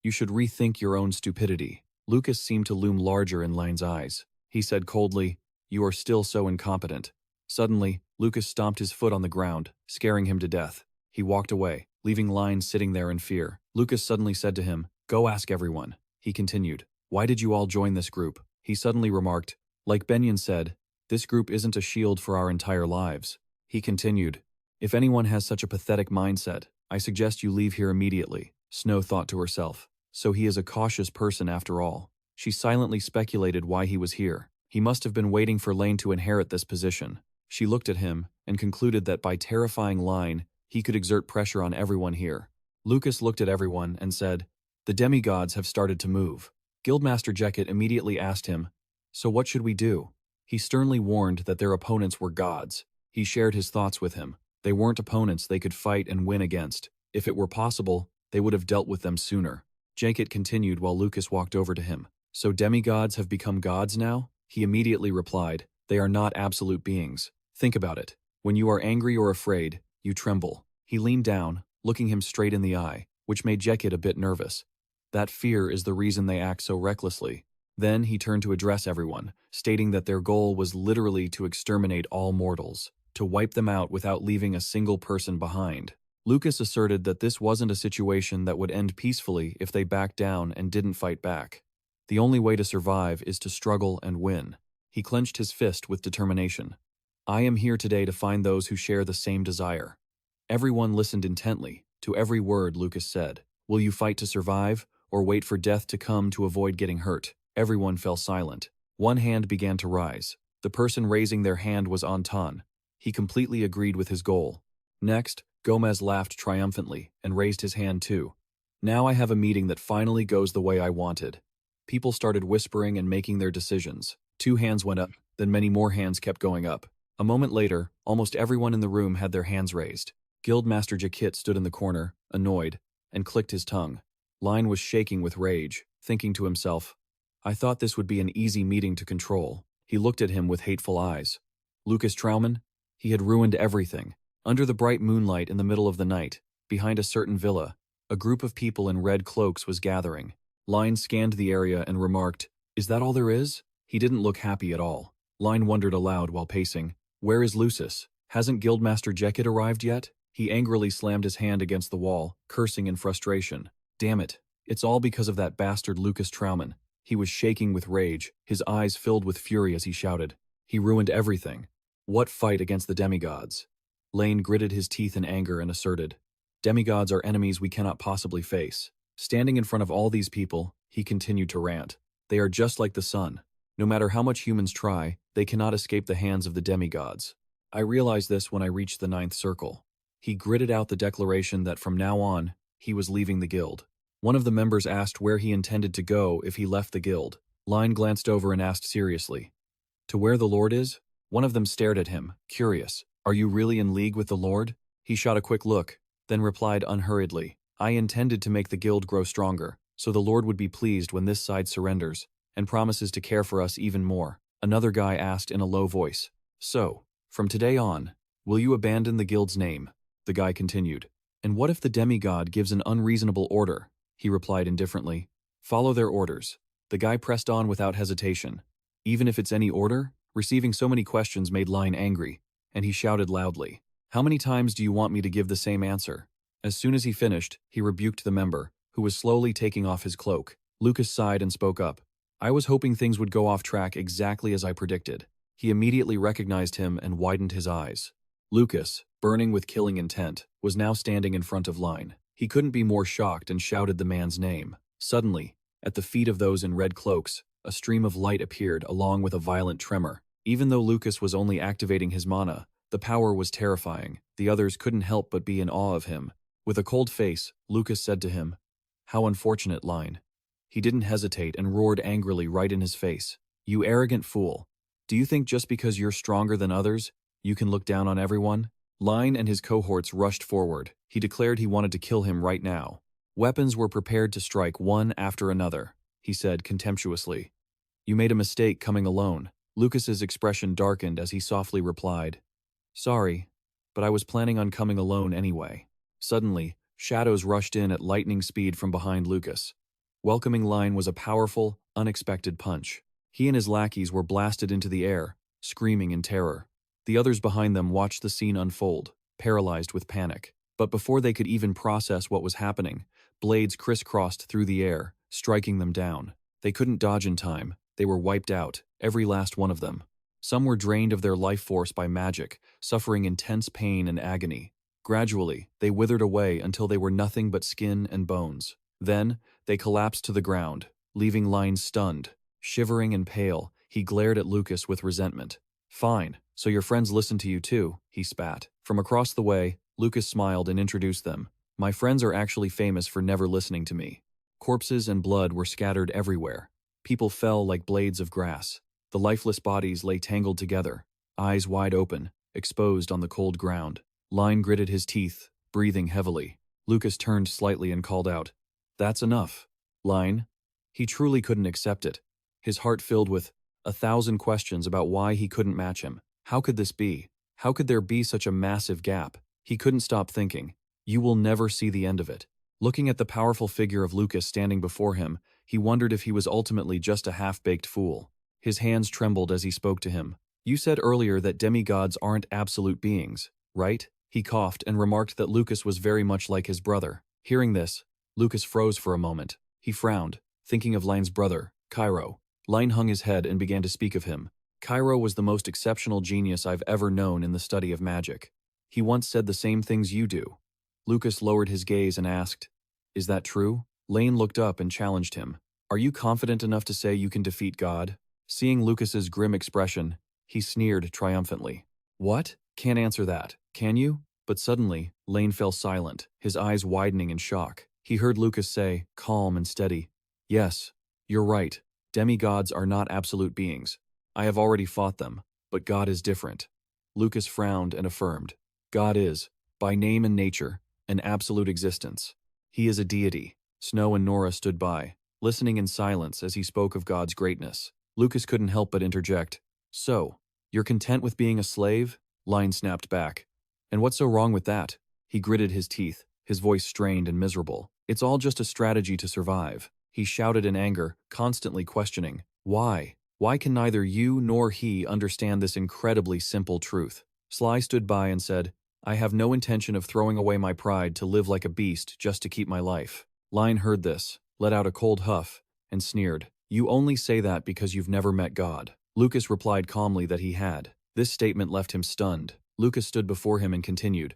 You should rethink your own stupidity. Lucas seemed to loom larger in Line's eyes. He said coldly, you are still so incompetent. Suddenly, Lucas stomped his foot on the ground, scaring him to death. He walked away, leaving Line sitting there in fear. Lucas suddenly said to him, go ask everyone. He continued, why did you all join this group? He suddenly remarked, like Benyon said, this group isn't a shield for our entire lives. He continued, if anyone has such a pathetic mindset, I suggest you leave here immediately. Snow thought to herself, so he is a cautious person after all. She silently speculated why he was here. He must have been waiting for Lane to inherit this position. She looked at him and concluded that by terrifying Line, he could exert pressure on everyone here. Lucas looked at everyone and said, the demigods have started to move. Guildmaster Jekyll immediately asked him, so what should we do? He sternly warned that their opponents were gods. He shared his thoughts with him. They weren't opponents they could fight and win against. If it were possible, they would have dealt with them sooner. Jekyll continued while Lucas walked over to him. So demigods have become gods now? He immediately replied, they are not absolute beings. Think about it. When you are angry or afraid, you tremble. He leaned down, looking him straight in the eye, which made Jekyll a bit nervous. That fear is the reason they act so recklessly. Then he turned to address everyone, stating that their goal was literally to exterminate all mortals. to wipe them out without leaving a single person behind. Lucas asserted that this wasn't a situation that would end peacefully if they backed down and didn't fight back. The only way to survive is to struggle and win. He clenched his fist with determination. I am here today to find those who share the same desire. Everyone listened intently to every word Lucas said. Will you fight to survive, or wait for death to come to avoid getting hurt? Everyone fell silent. One hand began to rise. The person raising their hand was Anton. He completely agreed with his goal. Next, Gomez laughed triumphantly and raised his hand too. Now I have a meeting that finally goes the way I wanted. People started whispering and making their decisions. 2 hands went up, then many more hands kept going up. A moment later, almost everyone in the room had their hands raised. Guildmaster Jakit stood in the corner, annoyed, and clicked his tongue. Line was shaking with rage, thinking to himself, I thought this would be an easy meeting to control. He looked at him with hateful eyes. Lucas Trauman? He had ruined everything. Under the bright moonlight in the middle of the night, behind a certain villa, a group of people in red cloaks was gathering. Line scanned the area and remarked, Is that all there is? He didn't look happy at all. Line wondered aloud while pacing, Where is Lucis? Hasn't Guildmaster Jakit arrived yet? He angrily slammed his hand against the wall, cursing in frustration. Damn it. It's all because of that bastard Lucas Trauman. He was shaking with rage, his eyes filled with fury as he shouted. He ruined everything. What fight against the demigods? Lane gritted his teeth in anger and asserted, Demigods are enemies we cannot possibly face. Standing in front of all these people, he continued to rant. They are just like the sun. No matter how much humans try, they cannot escape the hands of the demigods. I realized this when I reached the 9th circle. He gritted out the declaration that from now on, he was leaving the guild. One of the members asked where he intended to go if he left the guild. Line glanced over and asked seriously, To where the Lord is? One of them stared at him, curious. Are you really in league with the Lord? He shot a quick look, then replied unhurriedly, I intended to make the guild grow stronger, so the Lord would be pleased when this side surrenders, and promises to care for us even more. Another guy asked in a low voice, So, from today on, will you abandon the guild's name? The guy continued, And what if the demigod gives an unreasonable order? He replied indifferently, Follow their orders. The guy pressed on without hesitation. Even if it's any order? Receiving so many questions made Line angry, and he shouted loudly, How many times do you want me to give the same answer? As soon as he finished, he rebuked the member, who was slowly taking off his cloak. Lucas sighed and spoke up. I was hoping things would go off track exactly as I predicted. He immediately recognized him and widened his eyes. Lucas, burning with killing intent, was now standing in front of Line. He couldn't be more shocked and shouted the man's name. Suddenly, at the feet of those in red cloaks, a stream of light appeared along with a violent tremor. Even though Lucas was only activating his mana, the power was terrifying. The others couldn't help but be in awe of him. With a cold face, Lucas said to him, How unfortunate, Line. He didn't hesitate and roared angrily right in his face. You arrogant fool. Do you think just because you're stronger than others, you can look down on everyone? Line and his cohorts rushed forward. He declared he wanted to kill him right now. Weapons were prepared to strike one after another, he said contemptuously. You made a mistake coming alone. Lucas's expression darkened as he softly replied, Sorry, but I was planning on coming alone anyway. Suddenly, shadows rushed in at lightning speed from behind Lucas. Welcoming Line was a powerful, unexpected punch. He and his lackeys were blasted into the air, screaming in terror. The others behind them watched the scene unfold, paralyzed with panic. But before they could even process what was happening, blades crisscrossed through the air, striking them down. They couldn't dodge in time. They were wiped out, every last one of them. Some were drained of their life force by magic, suffering intense pain and agony. Gradually, they withered away until they were nothing but skin and bones. Then, they collapsed to the ground, leaving Line stunned. Shivering and pale, he glared at Lucas with resentment. Fine, so your friends listen to you too, he spat. From across the way, Lucas smiled and introduced them. My friends are actually famous for never listening to me. Corpses and blood were scattered everywhere. People fell like blades of grass. The lifeless bodies lay tangled together, eyes wide open, exposed on the cold ground. Line gritted his teeth, breathing heavily. Lucas turned slightly and called out, That's enough. Line. He truly couldn't accept it. His heart filled with 1,000 questions about why he couldn't match him. How could this be? How could there be such a massive gap? He couldn't stop thinking, You will never see the end of it. Looking at the powerful figure of Lucas standing before him, he wondered if he was ultimately just a half-baked fool. His hands trembled as he spoke to him. You said earlier that demigods aren't absolute beings, right? He coughed and remarked that Lucas was very much like his brother. Hearing this, Lucas froze for a moment. He frowned, thinking of Line's brother, Cairo. Line hung his head and began to speak of him. Cairo was the most exceptional genius I've ever known in the study of magic. He once said the same things you do. Lucas lowered his gaze and asked, "Is that true?" Lane looked up and challenged him. "Are you confident enough to say you can defeat God?" Seeing Lucas's grim expression, he sneered triumphantly. "What? Can't answer that, can you?" But suddenly, Lane fell silent, his eyes widening in shock. He heard Lucas say, calm and steady, "Yes, you're right. Demigods are not absolute beings. I have already fought them, but God is different." Lucas frowned and affirmed, "God is, by name and nature, an absolute existence. He is a deity." Snow and Nora stood by, listening in silence as he spoke of God's greatness. Lucas couldn't help but interject, "So, you're content with being a slave?" Line snapped back. "And what's so wrong with that?" He gritted his teeth, his voice strained and miserable. "It's all just a strategy to survive." He shouted in anger, constantly questioning, "Why? Why can neither you nor he understand this incredibly simple truth?" Sly stood by and said, "I have no intention of throwing away my pride to live like a beast just to keep my life." Line heard this, let out a cold huff, and sneered, "You only say that because you've never met God." Lucas replied calmly that he had. This statement left him stunned. Lucas stood before him and continued,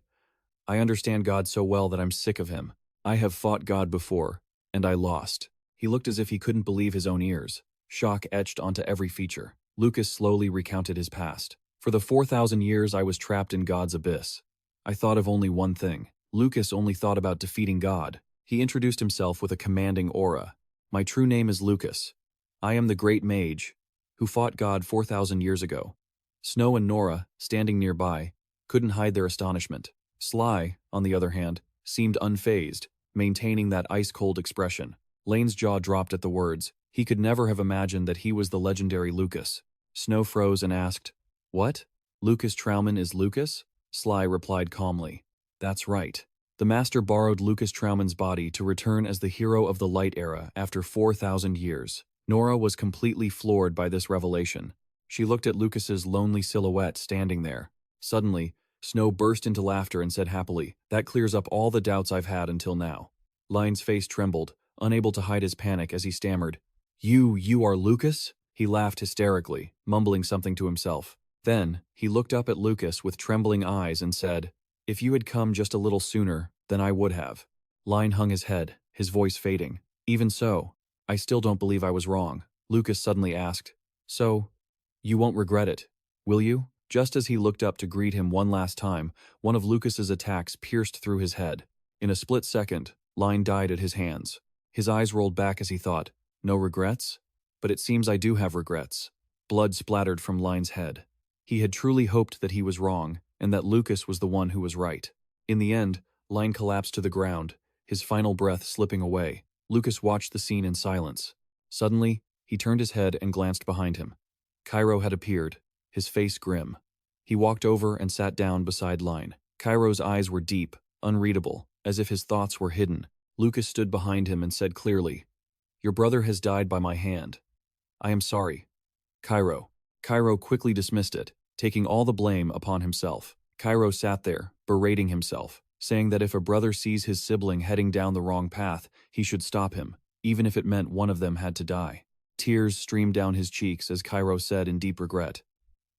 "I understand God so well that I'm sick of him. I have fought God before, and I lost." He looked as if he couldn't believe his own ears, shock etched onto every feature. Lucas slowly recounted his past. "For the 4,000 years I was trapped in God's abyss. I thought of only one thing." Lucas only thought about defeating God. He introduced himself with a commanding aura. "My true name is Lucas. I am the Great Mage, who fought God 4,000 years ago." Snow and Nora, standing nearby, couldn't hide their astonishment. Sly, on the other hand, seemed unfazed, maintaining that ice-cold expression. Lane's jaw dropped at the words. He could never have imagined that he was the legendary Lucas. Snow froze and asked, "What? Lucas Trauman is Lucas?" Sly replied calmly, "That's right. The Master borrowed Lucas Trauman's body to return as the hero of the Light Era after 4,000 years. Nora was completely floored by this revelation. She looked at Lucas's lonely silhouette standing there. Suddenly, Snow burst into laughter and said happily, "That clears up all the doubts I've had until now." Line's face trembled, unable to hide his panic as he stammered, You are Lucas?" He laughed hysterically, mumbling something to himself. Then, he looked up at Lucas with trembling eyes and said, "If you had come just a little sooner, then I would have." Line hung his head, his voice fading. "Even so, I still don't believe I was wrong." Lucas suddenly asked, "So, you won't regret it, will you?" Just as he looked up to greet him one last time, one of Lucas's attacks pierced through his head. In a split second, Line died at his hands. His eyes rolled back as he thought, "No regrets? But it seems I do have regrets." Blood splattered from Line's head. He had truly hoped that he was wrong, and that Lucas was the one who was right. In the end, Line collapsed to the ground, his final breath slipping away. Lucas watched the scene in silence. Suddenly, he turned his head and glanced behind him. Cairo had appeared, his face grim. He walked over and sat down beside Line. Cairo's eyes were deep, unreadable, as if his thoughts were hidden. Lucas stood behind him and said clearly, "Your brother has died by my hand. I am sorry." Cairo quickly dismissed it, taking all the blame upon himself. Cairo sat there, berating himself, saying that if a brother sees his sibling heading down the wrong path, he should stop him, even if it meant one of them had to die. Tears streamed down his cheeks as Cairo said in deep regret,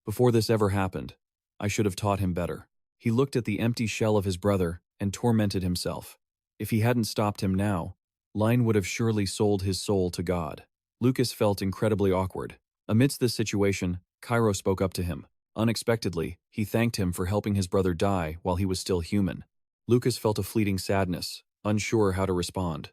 "Before this ever happened, I should have taught him better." He looked at the empty shell of his brother and tormented himself. If he hadn't stopped him now, Line would have surely sold his soul to God. Lucas felt incredibly awkward. Amidst this situation, Cairo spoke up to him. Unexpectedly, he thanked him for helping his brother die while he was still human. Lucas felt a fleeting sadness, unsure how to respond.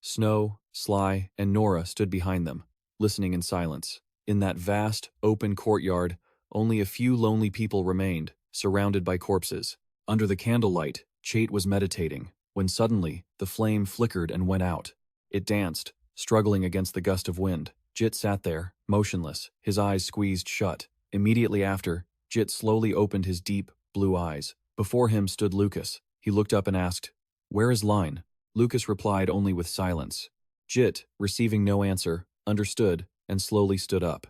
Snow, Sly, and Nora stood behind them, listening in silence. In that vast, open courtyard, only a few lonely people remained, surrounded by corpses. Under the candlelight, Chait was meditating, when suddenly, the flame flickered and went out. It danced, struggling against the gust of wind. Jit sat there, motionless, his eyes squeezed shut. Immediately after, Jit slowly opened his deep, blue eyes. Before him stood Lucas. He looked up and asked, "Where is Line?" Lucas replied only with silence. Jit, receiving no answer, understood, and slowly stood up.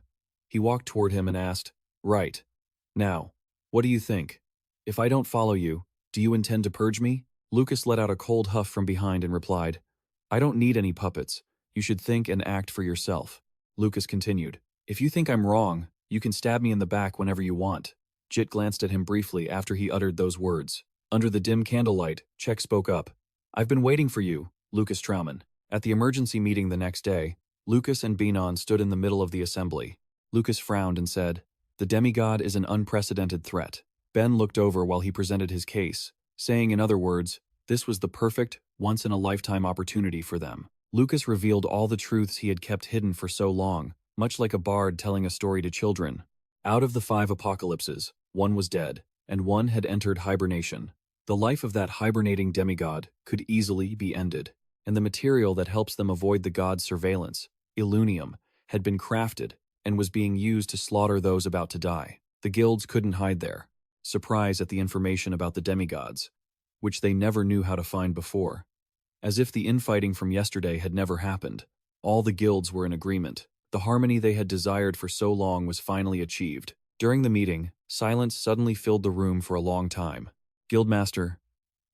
He walked toward him and asked, "Right, Now, what do you think? If I don't follow you, do you intend to purge me? Lucas let out a cold huff from behind and replied, I don't need any puppets. You should think and act for yourself. Lucas continued, if you think I'm wrong, you can stab me in the back whenever you want. Jit glanced at him briefly after he uttered those words. Under the dim candlelight, Czech spoke up. I've been waiting for you, Lucas Trauman. At the emergency meeting the next day, Lucas and Benon stood in the middle of the assembly. Lucas frowned and said, the demigod is an unprecedented threat. Ben looked over while he presented his case, saying in other words, this was the perfect, once-in-a-lifetime opportunity for them. Lucas revealed all the truths he had kept hidden for so long, much like a bard telling a story to children. Out of the 5 apocalypses, 1 was dead, and 1 had entered hibernation. The life of that hibernating demigod could easily be ended, and the material that helps them avoid the god's surveillance, Illunium, had been crafted and was being used to slaughter those about to die. The guilds couldn't hide there, surprised at the information about the demigods, which they never knew how to find before. As if the infighting from yesterday had never happened, all the guilds were in agreement. The harmony they had desired for so long was finally achieved. During the meeting, silence suddenly filled the room for a long time. Guildmaster,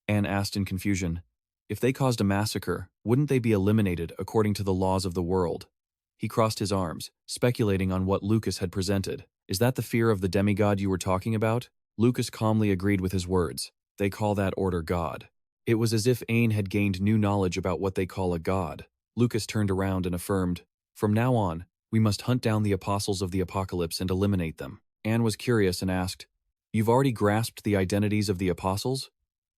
Anne asked in confusion, if they caused a massacre, wouldn't they be eliminated according to the laws of the world? He crossed his arms, speculating on what Lucas had presented. Is that the fear of the demigod you were talking about? Lucas calmly agreed with his words. They call that order God. It was as if Aine had gained new knowledge about what they call a god. Lucas turned around and affirmed, from now on, we must hunt down the apostles of the apocalypse and eliminate them. Anne was curious and asked, you've already grasped the identities of the apostles?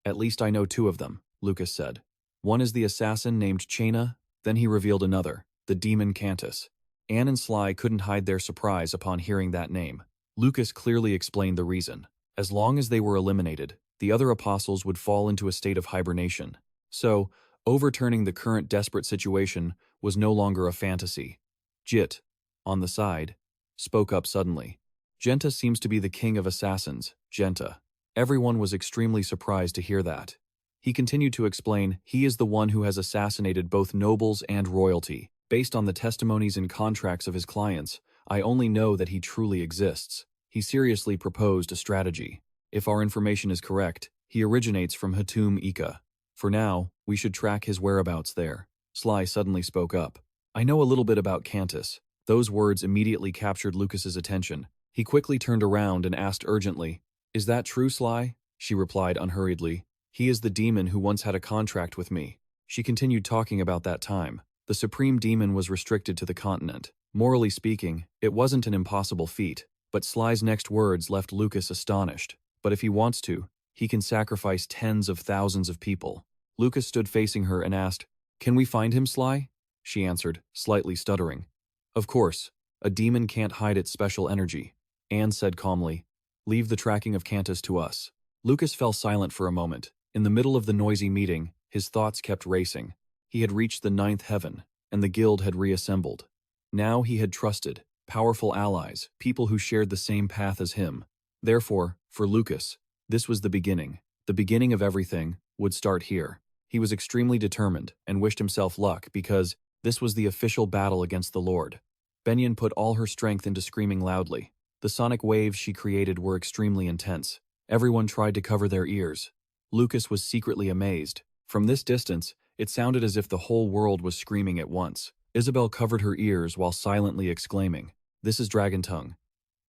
At least I know 2 of them, Lucas said. One is the assassin named Chaina, then he revealed another, the demon Cantus. Anne and Sly couldn't hide their surprise upon hearing that name. Lucas clearly explained the reason. As long as they were eliminated, the other apostles would fall into a state of hibernation. So, overturning the current desperate situation was no longer a fantasy. Jit, on the side, spoke up suddenly. Genta seems to be the king of assassins, Genta. Everyone was extremely surprised to hear that. He continued to explain, he is the one who has assassinated both nobles and royalty. Based on the testimonies and contracts of his clients, I only know that he truly exists. He seriously proposed a strategy. If our information is correct, he originates from Hatum Ika. For now, we should track his whereabouts there. Sly suddenly spoke up. I know a little bit about Cantus. Those words immediately captured Lucas's attention. He quickly turned around and asked urgently, is that true, Sly? She replied unhurriedly. He is the demon who once had a contract with me. She continued talking about that time. The supreme demon was restricted to the continent. Morally speaking, it wasn't an impossible feat, but Sly's next words left Lucas astonished. But if he wants to, he can sacrifice tens of thousands of people. Lucas stood facing her and asked, can we find him, Sly? She answered, slightly stuttering. Of course, a demon can't hide its special energy. Anne said calmly, leave the tracking of Cantus to us. Lucas fell silent for a moment. In the middle of the noisy meeting, his thoughts kept racing. He had reached the 9th heaven, and the guild had reassembled. Now he had trusted, powerful allies, people who shared the same path as him. Therefore, for Lucas, this was the beginning. The beginning of everything would start here. He was extremely determined and wished himself luck because this was the official battle against the Lord. Benyon put all her strength into screaming loudly. The sonic waves she created were extremely intense. Everyone tried to cover their ears. Lucas was secretly amazed. From this distance, it sounded as if the whole world was screaming at once. Isabel covered her ears while silently exclaiming, this is Dragon Tongue.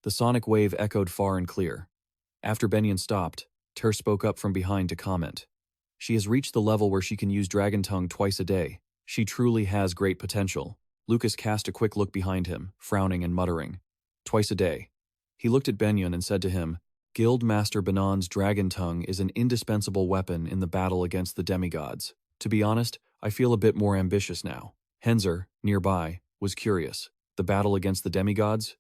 The sonic wave echoed far and clear. After Benyon stopped, Ter spoke up from behind to comment. She has reached the level where she can use Dragon Tongue twice a day. She truly has great potential. Lucas cast a quick look behind him, frowning and muttering. Twice a day. He looked at Benyon and said to him, Guildmaster Benon's Dragon Tongue is an indispensable weapon in the battle against the demigods. To be honest, I feel a bit more ambitious now. Henzer, nearby, was curious. The battle against the demigods?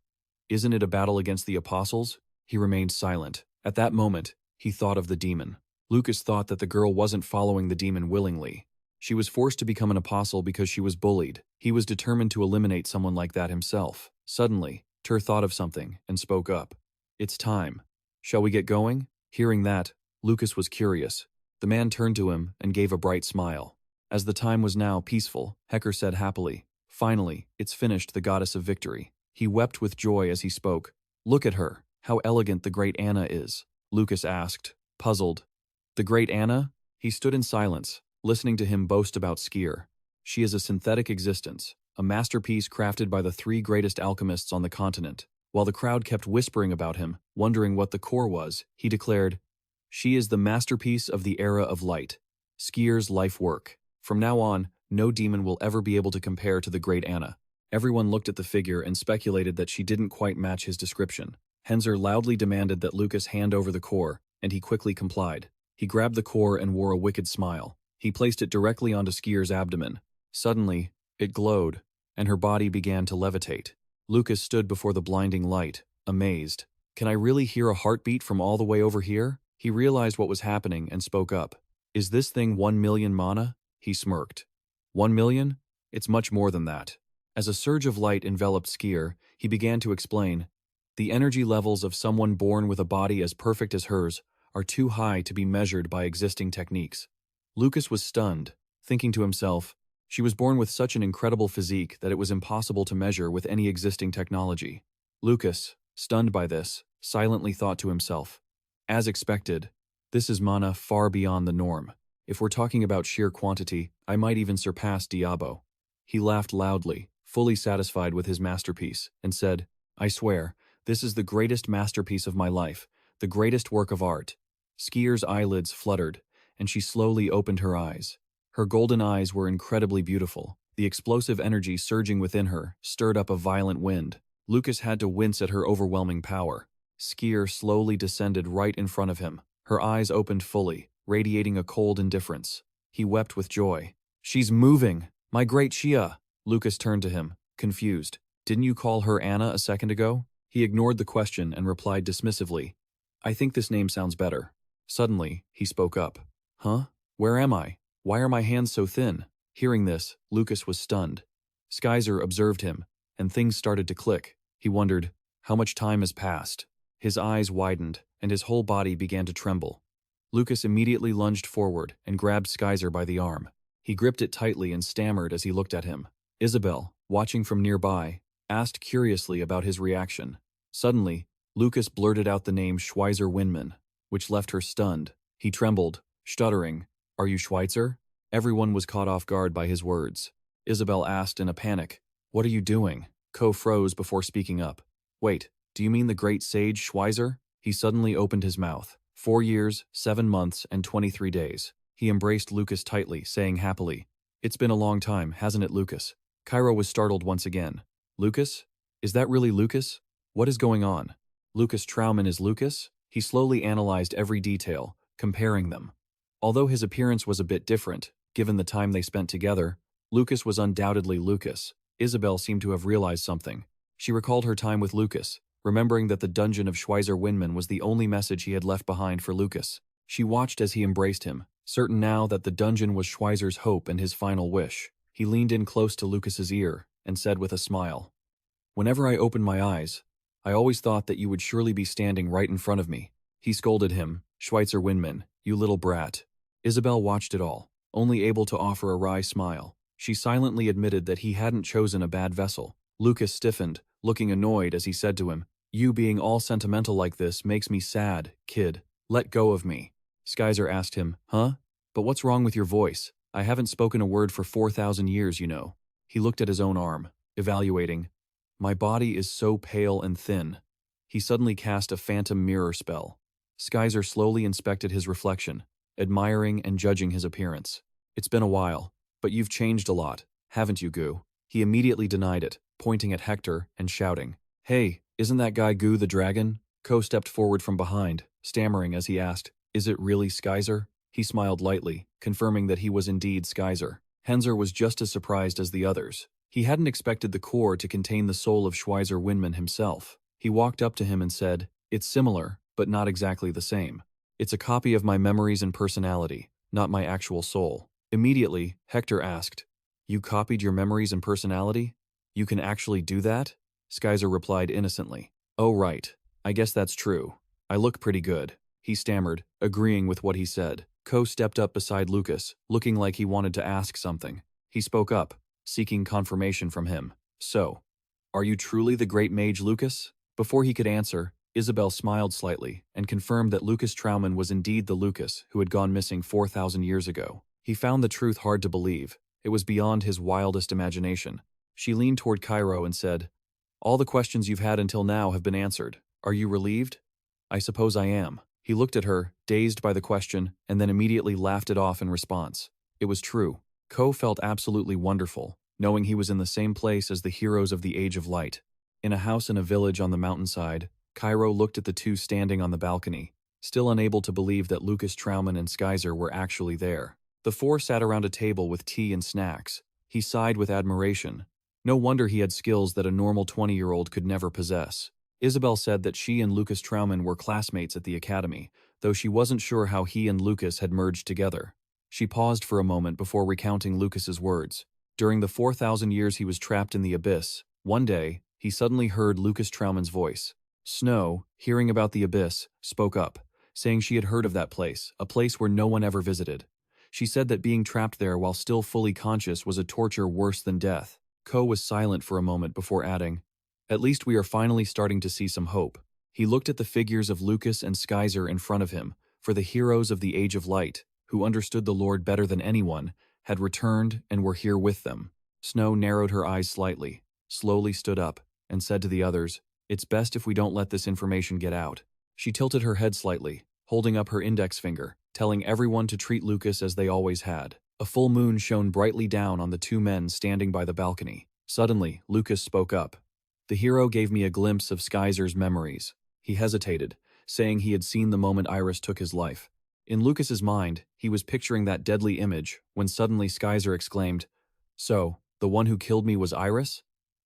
Isn't it a battle against the apostles? He remained silent. At that moment, he thought of the demon. Lucas thought that the girl wasn't following the demon willingly. She was forced to become an apostle because she was bullied. He was determined to eliminate someone like that himself. Suddenly, Ter thought of something and spoke up. It's time. Shall we get going? Hearing that, Lucas was curious. The man turned to him and gave a bright smile. As the time was now peaceful, Hecker said happily, finally, it's finished, the goddess of victory. He wept with joy as he spoke. Look at her. How elegant the great Anna is, Lucas asked, puzzled. The great Anna? He stood in silence, listening to him boast about Skier. She is a synthetic existence, a masterpiece crafted by the three greatest alchemists on the continent. While the crowd kept whispering about him, wondering what the core was, he declared, "She is the masterpiece of the era of light. Skier's life work. From now on, no demon will ever be able to compare to the great Anna." Everyone looked at the figure and speculated that she didn't quite match his description. Henzer loudly demanded that Lucas hand over the core, and he quickly complied. He grabbed the core and wore a wicked smile. He placed it directly onto Skier's abdomen. Suddenly, it glowed, and her body began to levitate. Lucas stood before the blinding light, amazed. "Can I really hear a heartbeat from all the way over here?" He realized what was happening and spoke up. "Is this thing 1 million mana?" He smirked. 1 million? It's much more than that. As a surge of light enveloped Skier, he began to explain, "The energy levels of someone born with a body as perfect as hers are too high to be measured by existing techniques." Lucas was stunned, thinking to himself, she was born with such an incredible physique that it was impossible to measure with any existing technology. Lucas, stunned by this, silently thought to himself, as expected, this is mana far beyond the norm. If we're talking about sheer quantity, I might even surpass Diabo. He laughed loudly, fully satisfied with his masterpiece, and said, "I swear, this is the greatest masterpiece of my life, the greatest work of art." Skier's eyelids fluttered, and she slowly opened her eyes. Her golden eyes were incredibly beautiful. The explosive energy surging within her stirred up a violent wind. Lucas had to wince at her overwhelming power. Skier slowly descended right in front of him. Her eyes opened fully, radiating a cold indifference. He wept with joy. "She's moving! My great Shia!" Lucas turned to him, confused. "Didn't you call her Anna a second ago?" He ignored the question and replied dismissively, "I think this name sounds better." Suddenly, he spoke up. "Huh? Where am I? Why are my hands so thin?" Hearing this, Lucas was stunned. Skyzer observed him, and things started to click. He wondered, how much time has passed? His eyes widened, and his whole body began to tremble. Lucas immediately lunged forward and grabbed Skyzer by the arm. He gripped it tightly and stammered as he looked at him. Isabel, watching from nearby, asked curiously about his reaction. Suddenly, Lucas blurted out the name Schweizer Winman, which left her stunned. He trembled, stuttering, "Are you Schweitzer?" Everyone was caught off guard by his words. Isabel asked in a panic, "What are you doing?" Ko froze before speaking up. "Wait, do you mean the great sage Schweizer?" He suddenly opened his mouth. 4 years, 7 months, and 23 days. He embraced Lucas tightly, saying happily, "It's been a long time, hasn't it, Lucas?" Cairo was startled once again. "Lucas? Is that really Lucas? What is going on? Lucas Trauman is Lucas?" He slowly analyzed every detail, comparing them. Although his appearance was a bit different, given the time they spent together, Lucas was undoubtedly Lucas. Isabel seemed to have realized something. She recalled her time with Lucas, remembering that the dungeon of Schweizer Winman was the only message he had left behind for Lucas. She watched as he embraced him, certain now that the dungeon was Schweizer's hope and his final wish. He leaned in close to Lucas's ear and said with a smile, "Whenever I opened my eyes, I always thought that you would surely be standing right in front of me." He scolded him, "Schweizer Winman, you little brat." Isabel watched it all, only able to offer a wry smile. She silently admitted that he hadn't chosen a bad vessel. Lucas stiffened, looking annoyed as he said to him, "You being all sentimental like this makes me sad, kid. Let go of me." Skyzer asked him, "Huh? But what's wrong with your voice? I haven't spoken a word for 4,000 years, you know." He looked at his own arm, evaluating. "My body is so pale and thin." He suddenly cast a phantom mirror spell. Skyzer slowly inspected his reflection, admiring and judging his appearance. "It's been a while, but you've changed a lot, haven't you, Goo?" He immediately denied it, pointing at Hector and shouting, "Hey, isn't that guy Goo the dragon?" Ko stepped forward from behind, stammering as he asked, "Is it really Skyzer?" He smiled lightly, confirming that he was indeed Skyzer. Henzer was just as surprised as the others. He hadn't expected the core to contain the soul of Schweizer Winman himself. He walked up to him and said, "It's similar, but not exactly the same. It's a copy of my memories and personality, not my actual soul." Immediately, Hector asked, "You copied your memories and personality? You can actually do that?" Skyzer replied innocently, "Oh right, I guess that's true. I look pretty good." He stammered, agreeing with what he said. Ko stepped up beside Lucas, looking like he wanted to ask something. He spoke up, seeking confirmation from him. "So, are you truly the Great Mage, Lucas?" Before he could answer, Isabel smiled slightly and confirmed that Lucas Trauman was indeed the Lucas who had gone missing 4,000 years ago. He found the truth hard to believe. It was beyond his wildest imagination. She leaned toward Cairo and said, "All the questions you've had until now have been answered. Are you relieved?" "I suppose I am." He looked at her, dazed by the question, and then immediately laughed it off in response. It was true. Ko felt absolutely wonderful, knowing he was in the same place as the heroes of the Age of Light. In a house in a village on the mountainside, Cairo looked at the two standing on the balcony, still unable to believe that Lucas Trauman and Skyzer were actually there. The four sat around a table with tea and snacks. He sighed with admiration. No wonder he had skills that a normal 20-year-old could never possess. Isabel said that she and Lucas Trauman were classmates at the academy, though she wasn't sure how he and Lucas had merged together. She paused for a moment before recounting Lucas's words. During the 4,000 years he was trapped in the abyss, one day, he suddenly heard Lucas Trauman's voice. Snow, hearing about the abyss, spoke up, saying she had heard of that place, a place where no one ever visited. She said that being trapped there while still fully conscious was a torture worse than death. Ko was silent for a moment before adding, "At least we are finally starting to see some hope." He looked at the figures of Lucas and Skyzer in front of him, for the heroes of the Age of Light, who understood the Lord better than anyone, had returned and were here with them. Snow narrowed her eyes slightly, slowly stood up, and said to the others, "It's best if we don't let this information get out." She tilted her head slightly, holding up her index finger, telling everyone to treat Lucas as they always had. A full moon shone brightly down on the two men standing by the balcony. Suddenly, Lucas spoke up. "The hero gave me a glimpse of Skyzer's memories." He hesitated, saying he had seen the moment Iris took his life. In Lucas's mind, he was picturing that deadly image when suddenly Skyzer exclaimed, "So, the one who killed me was Iris?"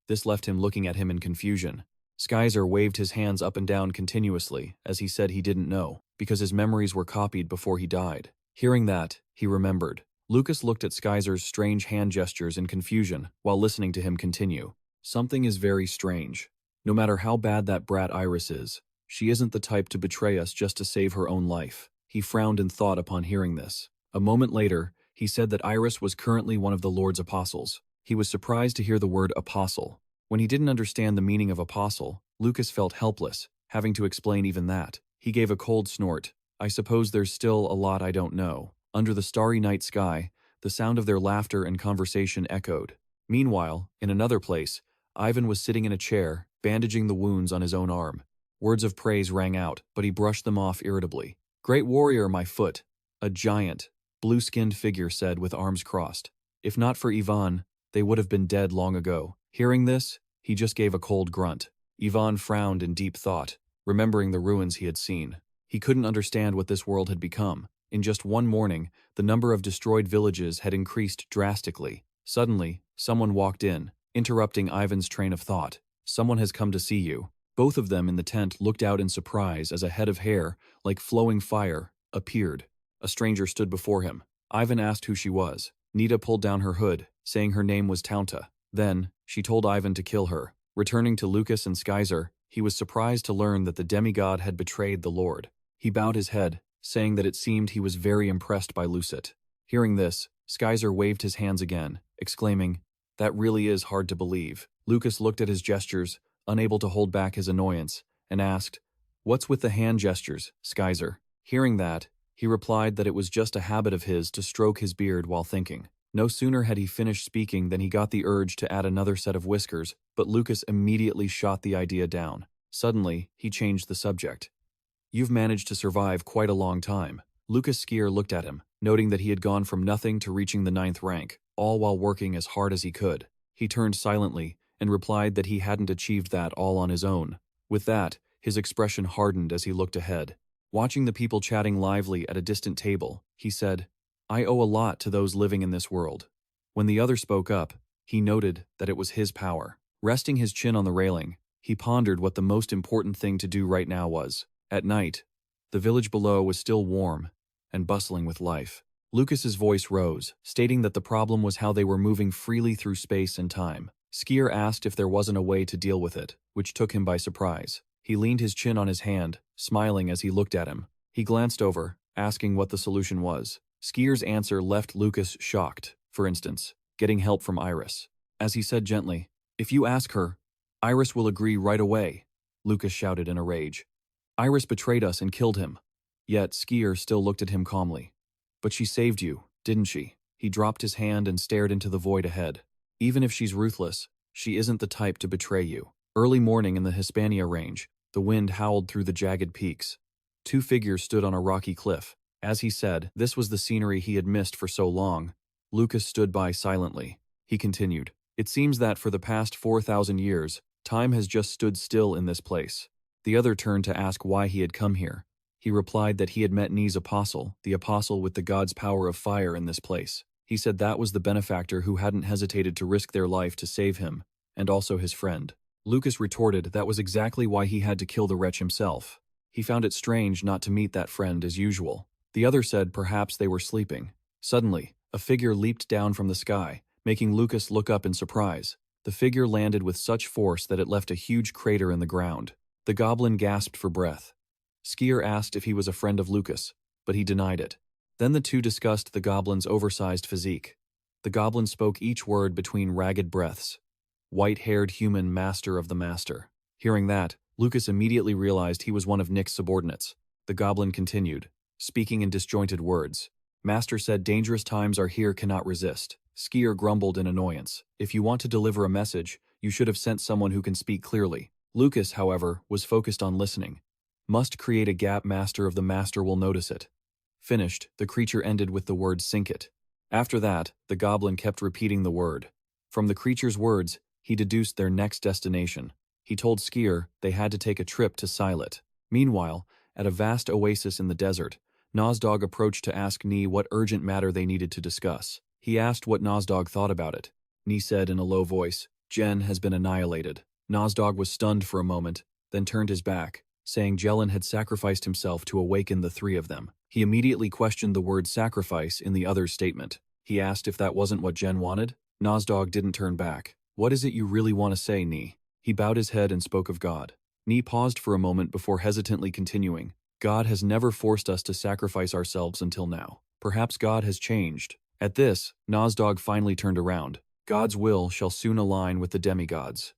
This left him looking at him in confusion. Skyzer waved his hands up and down continuously as he said he didn't know, because his memories were copied before he died. Hearing that, he remembered. Lucas looked at Skyzer's strange hand gestures in confusion while listening to him continue. "Something is very strange. No matter how bad that brat Iris is, she isn't the type to betray us just to save her own life." He frowned in thought upon hearing this. A moment later, he said that Iris was currently one of the Lord's apostles. He was surprised to hear the word apostle. When he didn't understand the meaning of apostle, Lucas felt helpless, having to explain even that. He gave a cold snort. "I suppose there's still a lot I don't know." Under the starry night sky, the sound of their laughter and conversation echoed. Meanwhile, in another place, Ivan was sitting in a chair, bandaging the wounds on his own arm. Words of praise rang out, but he brushed them off irritably. "Great warrior, my foot," a giant, blue-skinned figure said with arms crossed. If not for Ivan, they would have been dead long ago. Hearing this, he just gave a cold grunt. Ivan frowned in deep thought, remembering the ruins he had seen. He couldn't understand what this world had become. In just one morning, the number of destroyed villages had increased drastically. Suddenly, someone walked in, interrupting Ivan's train of thought. "Someone has come to see you." Both of them in the tent looked out in surprise as a head of hair, like flowing fire, appeared. A stranger stood before him. Ivan asked who she was. Nita pulled down her hood, saying her name was Taunta. Then, she told Ivan to kill her. Returning to Lucas and Skyzer, he was surprised to learn that the demigod had betrayed the Lord. He bowed his head, saying that it seemed he was very impressed by Lucet. Hearing this, Skyzer waved his hands again, exclaiming, "That really is hard to believe." Lucas looked at his gestures, unable to hold back his annoyance, and asked, "What's with the hand gestures, Skyzer?" Hearing that, he replied that it was just a habit of his to stroke his beard while thinking. No sooner had he finished speaking than he got the urge to add another set of whiskers, but Lucas immediately shot the idea down. Suddenly, he changed the subject. "You've managed to survive quite a long time." Lucas Skier looked at him, noting that he had gone from nothing to reaching the 9th rank, all while working as hard as he could. He turned silently and replied that he hadn't achieved that all on his own. With that, his expression hardened as he looked ahead. Watching the people chatting lively at a distant table, he said, "I owe a lot to those living in this world." When the other spoke up, he noted that it was his power. Resting his chin on the railing, he pondered what the most important thing to do right now was. At night, the village below was still warm and bustling with life. Lucas's voice rose, stating that the problem was how they were moving freely through space and time. Skier asked if there wasn't a way to deal with it, which took him by surprise. He leaned his chin on his hand, smiling as he looked at him. He glanced over, asking what the solution was. Skier's answer left Lucas shocked. For instance, getting help from Iris. As he said gently, "If you ask her, Iris will agree right away," Lucas shouted in a rage. Iris betrayed us and killed him. Yet Skier still looked at him calmly. But she saved you, didn't she? He dropped his hand and stared into the void ahead. Even if she's ruthless, she isn't the type to betray you. Early morning in the Hispania range, the wind howled through the jagged peaks. Two figures stood on a rocky cliff. As he said, this was the scenery he had missed for so long. Lucas stood by silently. He continued, "It seems that for the past 4,000 years, time has just stood still in this place." The other turned to ask why he had come here. He replied that he had met Ni's apostle, the apostle with the god's power of fire in this place. He said that was the benefactor who hadn't hesitated to risk their life to save him, and also his friend. Lucas retorted that was exactly why he had to kill the wretch himself. He found it strange not to meet that friend as usual. The other said perhaps they were sleeping. Suddenly, a figure leaped down from the sky, making Lucas look up in surprise. The figure landed with such force that it left a huge crater in the ground. The goblin gasped for breath. Skier asked if he was a friend of Lucas, but he denied it. Then the two discussed the goblin's oversized physique. The goblin spoke each word between ragged breaths. White-haired human master of the master. Hearing that, Lucas immediately realized he was one of Nick's subordinates. The goblin continued, speaking in disjointed words. Master said dangerous times are here, cannot resist. Skier grumbled in annoyance. If you want to deliver a message, you should have sent someone who can speak clearly. Lucas, however, was focused on listening. Must create a gap, master of the master will notice it. Finished, the creature ended with the word sink it. After that, the goblin kept repeating the word. From the creature's words, he deduced their next destination. He told Skier they had to take a trip to Silet. Meanwhile, at a vast oasis in the desert, Nozdog approached to ask Ni what urgent matter they needed to discuss. He asked what Nozdog thought about it. Ni said in a low voice, "Jen has been annihilated." Nozdog was stunned for a moment, then turned his back, saying Jelen had sacrificed himself to awaken the three of them. He immediately questioned the word sacrifice in the other's statement. He asked if that wasn't what Jen wanted. Nozdog didn't turn back. "What is it you really want to say, Ni?" He bowed his head and spoke of God. Ni paused for a moment before hesitantly continuing. "God has never forced us to sacrifice ourselves until now. Perhaps God has changed." At this, Nozdog finally turned around. God's will shall soon align with the demigods.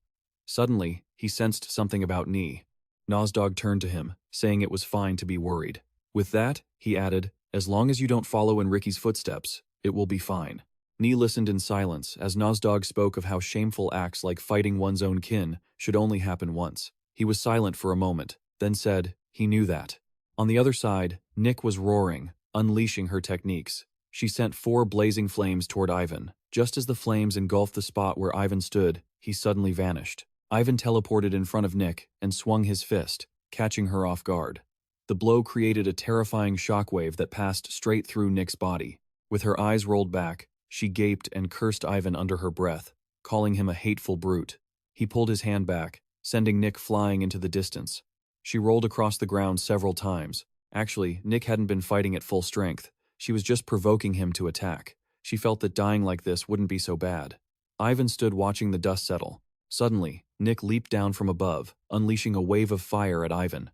Suddenly, he sensed something about Ni. Nozdog turned to him, saying it was fine to be worried. With that, he added, "As long as you don't follow in Ricky's footsteps, it will be fine." Ni listened in silence as Nozdog spoke of how shameful acts like fighting one's own kin should only happen once. He was silent for a moment, then said, he knew that. On the other side, Nick was roaring, unleashing her techniques. She sent 4 blazing flames toward Ivan. Just as the flames engulfed the spot where Ivan stood, he suddenly vanished. Ivan teleported in front of Nick and swung his fist, catching her off guard. The blow created a terrifying shockwave that passed straight through Nick's body. With her eyes rolled back, she gaped and cursed Ivan under her breath, calling him a hateful brute. He pulled his hand back, sending Nick flying into the distance. She rolled across the ground several times. Actually, Nick hadn't been fighting at full strength. She was just provoking him to attack. She felt that dying like this wouldn't be so bad. Ivan stood watching the dust settle. Suddenly, Nick leaped down from above, unleashing a wave of fire at Ivan.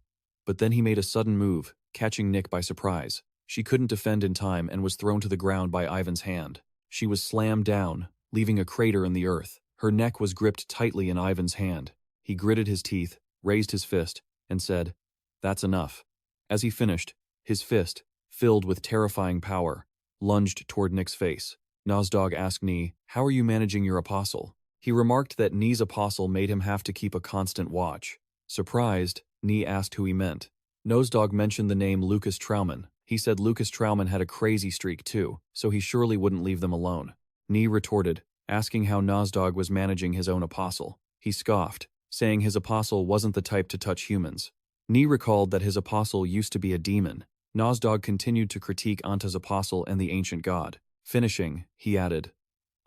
But then he made a sudden move, catching Nick by surprise. She couldn't defend in time and was thrown to the ground by Ivan's hand. She was slammed down, leaving a crater in the earth. Her neck was gripped tightly in Ivan's hand. He gritted his teeth, raised his fist, and said, "That's enough." As he finished, his fist, filled with terrifying power, lunged toward Nick's face. Nozdog asked Ni, "How are you managing your apostle?" He remarked that Ni's apostle made him have to keep a constant watch. Surprised, Ni asked who he meant. Nozdog mentioned the name Lucas Trauman. He said Lucas Trauman had a crazy streak too, so he surely wouldn't leave them alone. Ni retorted, asking how Nozdog was managing his own apostle. He scoffed, saying his apostle wasn't the type to touch humans. Ni recalled that his apostle used to be a demon. Nozdog continued to critique Anta's apostle and the ancient god. Finishing, he added,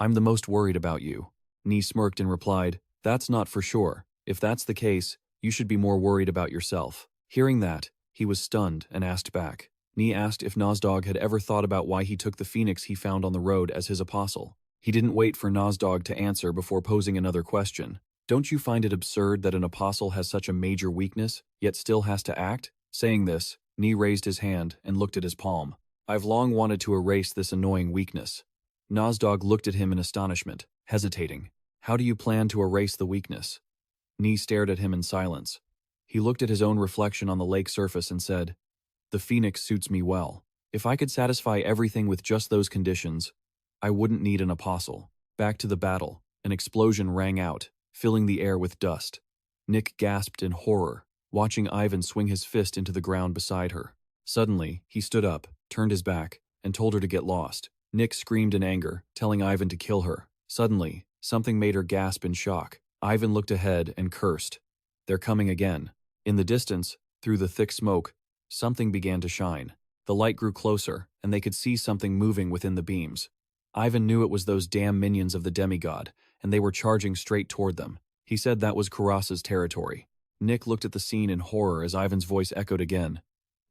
"I'm the most worried about you." Ni smirked and replied, "That's not for sure. If that's the case, you should be more worried about yourself." Hearing that, he was stunned and asked back. Ni asked if Nozdog had ever thought about why he took the phoenix he found on the road as his apostle. He didn't wait for Nozdog to answer before posing another question. "Don't you find it absurd that an apostle has such a major weakness, yet still has to act?" Saying this, Ni raised his hand and looked at his palm. "I've long wanted to erase this annoying weakness." Nozdog looked at him in astonishment, hesitating. "How do you plan to erase the weakness?" Ni stared at him in silence. He looked at his own reflection on the lake surface and said, "The phoenix suits me well. If I could satisfy everything with just those conditions, I wouldn't need an apostle." Back to the battle, an explosion rang out, filling the air with dust. Nick gasped in horror, watching Ivan swing his fist into the ground beside her. Suddenly, he stood up, turned his back, and told her to get lost. Nick screamed in anger, telling Ivan to kill her. Suddenly, something made her gasp in shock. Ivan looked ahead and cursed. "They're coming again." In the distance, through the thick smoke, something began to shine. The light grew closer, and they could see something moving within the beams. Ivan knew it was those damn minions of the Demigod, and they were charging straight toward them. He said that was Karasa's territory. Nick looked at the scene in horror as Ivan's voice echoed again.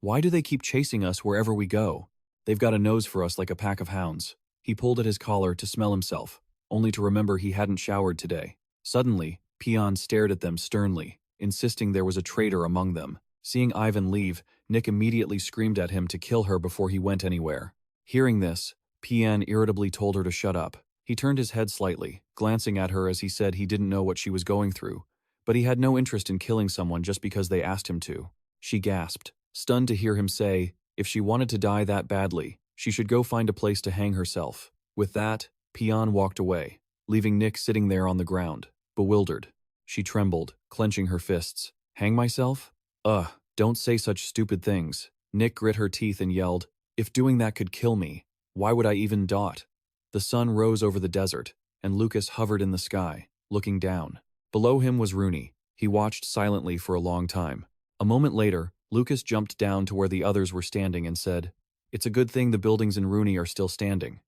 "Why do they keep chasing us wherever we go? They've got a nose for us like a pack of hounds." He pulled at his collar to smell himself, only to remember he hadn't showered today. Suddenly, Peon stared at them sternly, insisting there was a traitor among them. Seeing Ivan leave, Nick immediately screamed at him to kill her before he went anywhere. Hearing this, Peon irritably told her to shut up. He turned his head slightly, glancing at her as he said he didn't know what she was going through, but he had no interest in killing someone just because they asked him to. She gasped, stunned to hear him say, if she wanted to die that badly, she should go find a place to hang herself. With that, Peon walked away, leaving Nick sitting there on the ground, bewildered. She trembled, clenching her fists. "Hang myself? Don't say such stupid things." Nick grit her teeth and yelled, "If doing that could kill me, why would I even dot?" The sun rose over the desert, and Lucas hovered in the sky, looking down. Below him was Rooney. He watched silently for a long time. A moment later, Lucas jumped down to where the others were standing and said, "It's a good thing the buildings in Rooney are still standing."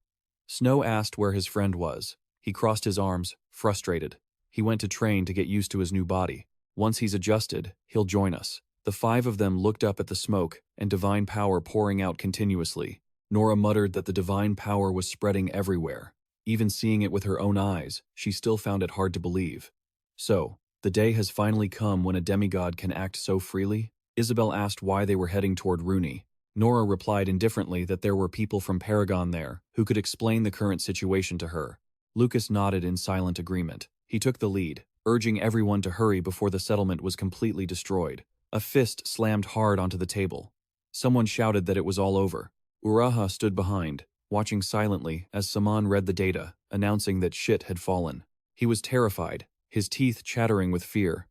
Snow asked where his friend was. He crossed his arms, frustrated. He went to train to get used to his new body. Once he's adjusted, he'll join us. The five of them looked up at the smoke and divine power pouring out continuously. Nora muttered that the divine power was spreading everywhere. Even seeing it with her own eyes, she still found it hard to believe. So, the day has finally come when a demigod can act so freely? Isabel asked why they were heading toward Rooney. Nora replied indifferently that there were people from Paragon there who could explain the current situation to her. Lucas nodded in silent agreement. He took the lead, urging everyone to hurry before the settlement was completely destroyed. A fist slammed hard onto the table. Someone shouted that it was all over. Uraha stood behind, watching silently as Saman read the data, announcing that shit had fallen. He was terrified, his teeth chattering with fear.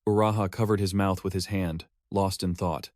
Uraha covered his mouth with his hand, lost in thought.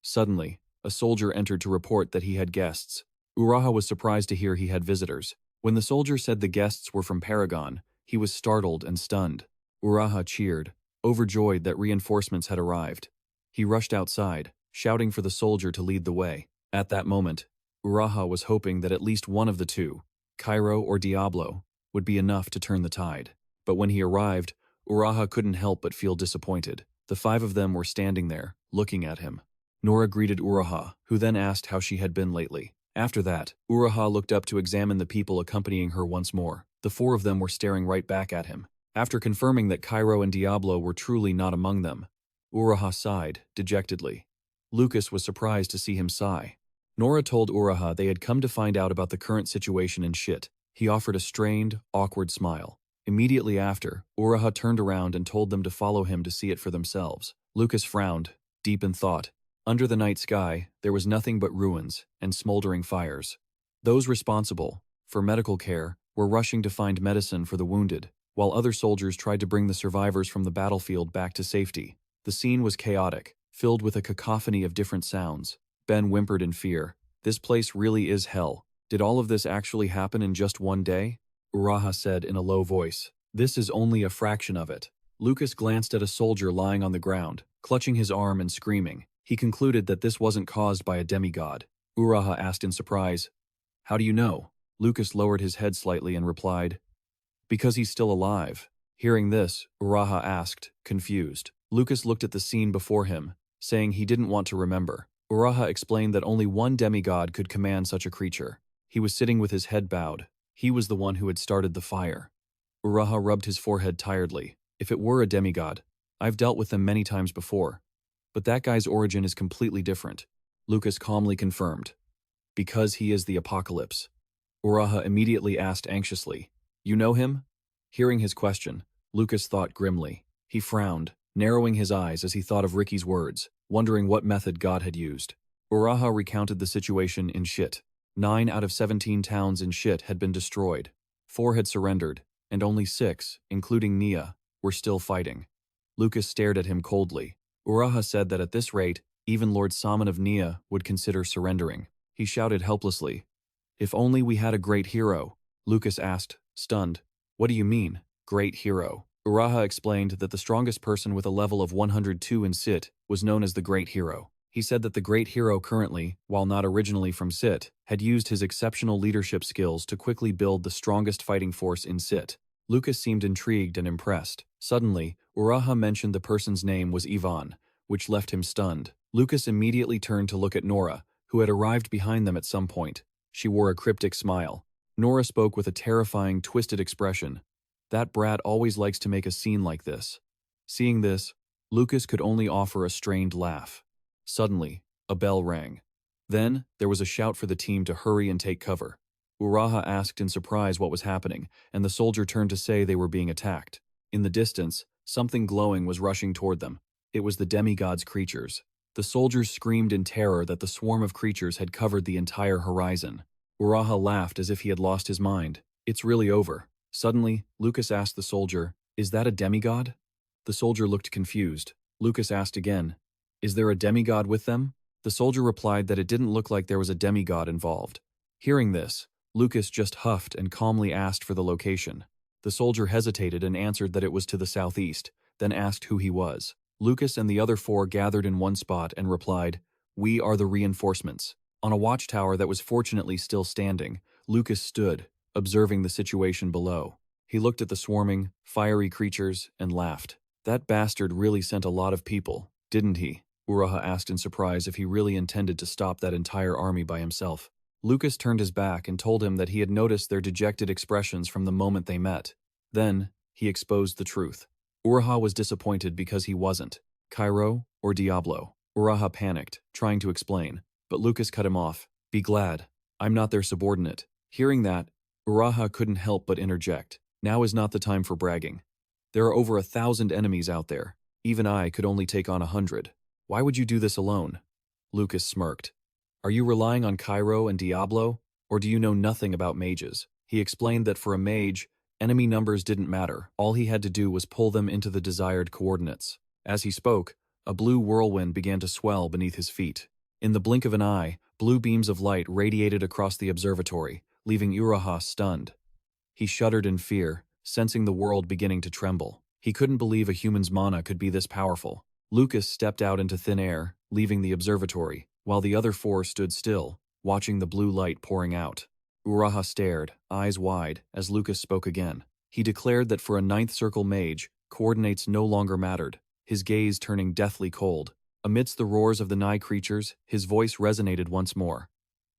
Suddenly, a soldier entered to report that he had guests. Uraha was surprised to hear he had visitors. When the soldier said the guests were from Paragon, he was startled and stunned. Uraha cheered, overjoyed that reinforcements had arrived. He rushed outside, shouting for the soldier to lead the way. At that moment, Uraha was hoping that at least one of the two, Cairo or Diablo, would be enough to turn the tide. But when he arrived, Uraha couldn't help but feel disappointed. The five of them were standing there, looking at him. Nora greeted Uraha, who then asked how she had been lately. After that, Uraha looked up to examine the people accompanying her once more. The four of them were staring right back at him. After confirming that Cairo and Diablo were truly not among them, Uraha sighed, dejectedly. Lucas was surprised to see him sigh. Nora told Uraha they had come to find out about the current situation in shit. He offered a strained, awkward smile. Immediately after, Uraha turned around and told them to follow him to see it for themselves. Lucas frowned, deep in thought. Under the night sky, there was nothing but ruins and smoldering fires. Those responsible for medical care were rushing to find medicine for the wounded, while other soldiers tried to bring the survivors from the battlefield back to safety. The scene was chaotic, filled with a cacophony of different sounds. Ben whimpered in fear. "This place really is hell. Did all of this actually happen in just one day?" Uraha said in a low voice. "This is only a fraction of it." Lucas glanced at a soldier lying on the ground, clutching his arm and screaming. He concluded that this wasn't caused by a demigod. Uraha asked in surprise, "How do you know?" Lucas lowered his head slightly and replied, "Because he's still alive." Hearing this, Uraha asked, confused. Lucas looked at the scene before him, saying he didn't want to remember. Uraha explained that only one demigod could command such a creature. He was sitting with his head bowed. He was the one who had started the fire. Uraha rubbed his forehead tiredly. "If it were a demigod, I've dealt with them many times before. But that guy's origin is completely different," Lucas calmly confirmed. "Because he is the apocalypse." Uraha immediately asked anxiously, "You know him?" Hearing his question, Lucas thought grimly. He frowned, narrowing his eyes as he thought of Ricky's words, wondering what method God had used. Uraha recounted the situation in Shit. 9 out of 17 towns in Shit had been destroyed. 4 had surrendered, and only 6, including Nia, were still fighting. Lucas stared at him coldly. Uraha said that at this rate, even Lord Saman of Nia would consider surrendering. He shouted helplessly. "If only we had a great hero," Lucas asked, stunned. "What do you mean, great hero?" Uraha explained that the strongest person with a level of 102 in Sit was known as the Great Hero. He said that the Great Hero currently, while not originally from Sit, had used his exceptional leadership skills to quickly build the strongest fighting force in Sit. Lucas seemed intrigued and impressed. Suddenly, Uraha mentioned the person's name was Ivan, which left him stunned. Lucas immediately turned to look at Nora, who had arrived behind them at some point. She wore a cryptic smile. Nora spoke with a terrifying, twisted expression. "That brat always likes to make a scene like this." Seeing this, Lucas could only offer a strained laugh. Suddenly, a bell rang. Then, there was a shout for the team to hurry and take cover. Uraha asked in surprise what was happening, and the soldier turned to say they were being attacked. In the distance, something glowing was rushing toward them. It was the Demigod's creatures. The soldiers screamed in terror that the swarm of creatures had covered the entire horizon. Uraha laughed as if he had lost his mind. "It's really over." Suddenly, Lucas asked the soldier, "Is that a demigod?" The soldier looked confused. Lucas asked again, "Is there a demigod with them?" The soldier replied that it didn't look like there was a demigod involved. Hearing this, Lucas just huffed and calmly asked for the location. The soldier hesitated and answered that it was to the southeast, then asked who he was. Lucas and the other 4 gathered in one spot and replied, "We are the reinforcements." On a watchtower that was fortunately still standing, Lucas stood, observing the situation below. He looked at the swarming, fiery creatures and laughed. "That bastard really sent a lot of people, didn't he?" Uraha asked in surprise if he really intended to stop that entire army by himself. Lucas turned his back and told him that he had noticed their dejected expressions from the moment they met. Then, he exposed the truth. Uraha was disappointed because he wasn't. Cairo or Diablo? Uraha panicked, trying to explain, but Lucas cut him off. "Be glad. I'm not their subordinate." Hearing that, Uraha couldn't help but interject. "Now is not the time for bragging. There are over 1,000 enemies out there. Even I could only take on 100. Why would you do this alone?" Lucas smirked. "Are you relying on Cairo and Diablo, or do you know nothing about mages?" He explained that for a mage, enemy numbers didn't matter. All he had to do was pull them into the desired coordinates. As he spoke, a blue whirlwind began to swell beneath his feet. In the blink of an eye, blue beams of light radiated across the observatory, leaving Uraha stunned. He shuddered in fear, sensing the world beginning to tremble. He couldn't believe a human's mana could be this powerful. Lucas stepped out into thin air, leaving the observatory, while the other 4 stood still, watching the blue light pouring out. Uraha stared, eyes wide, as Lucas spoke again. He declared that for a 9th Circle mage, coordinates no longer mattered, his gaze turning deathly cold. Amidst the roars of the nigh creatures, his voice resonated once more.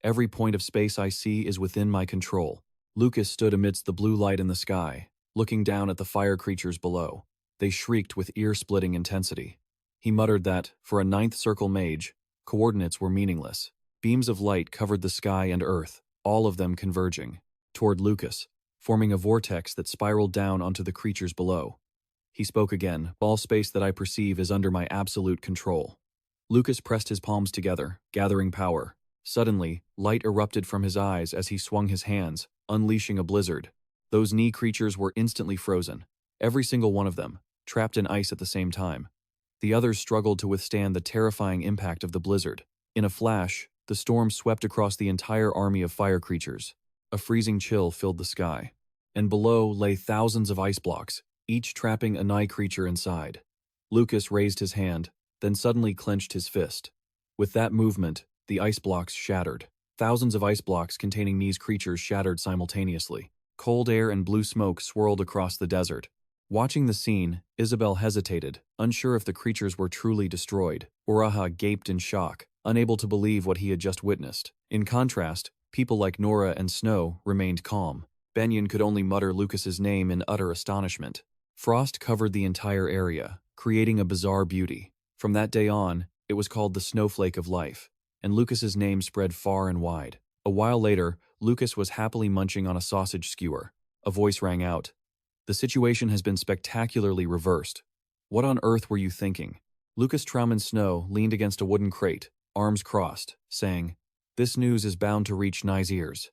"Every point of space I see is within my control." Lucas stood amidst the blue light in the sky, looking down at the fire creatures below. They shrieked with ear-splitting intensity. He muttered that, for a 9th Circle mage, coordinates were meaningless. Beams of light covered the sky and earth, all of them converging toward Lucas, forming a vortex that spiraled down onto the creatures below. He spoke again, "All space that I perceive is under my absolute control." Lucas pressed his palms together, gathering power. Suddenly, light erupted from his eyes as he swung his hands, unleashing a blizzard. Those knee creatures were instantly frozen, every single one of them, trapped in ice at the same time. The others struggled to withstand the terrifying impact of the blizzard. In a flash, the storm swept across the entire army of fire creatures. A freezing chill filled the sky, and below lay thousands of ice blocks, each trapping a nigh creature inside. Lucas raised his hand, then suddenly clenched his fist. With that movement, the ice blocks shattered. Thousands of ice blocks containing these creatures shattered simultaneously. Cold air and blue smoke swirled across the desert. Watching the scene, Isabel hesitated, unsure if the creatures were truly destroyed. Uraha gaped in shock, unable to believe what he had just witnessed. In contrast, people like Nora and Snow remained calm. Benyon could only mutter Lucas's name in utter astonishment. Frost covered the entire area, creating a bizarre beauty. From that day on, it was called the Snowflake of Life, and Lucas's name spread far and wide. A while later, Lucas was happily munching on a sausage skewer. A voice rang out. "The situation has been spectacularly reversed. What on earth were you thinking? Lucas Trauman Snow leaned against a wooden crate, arms crossed, saying, "This news is bound to reach Nye's ears."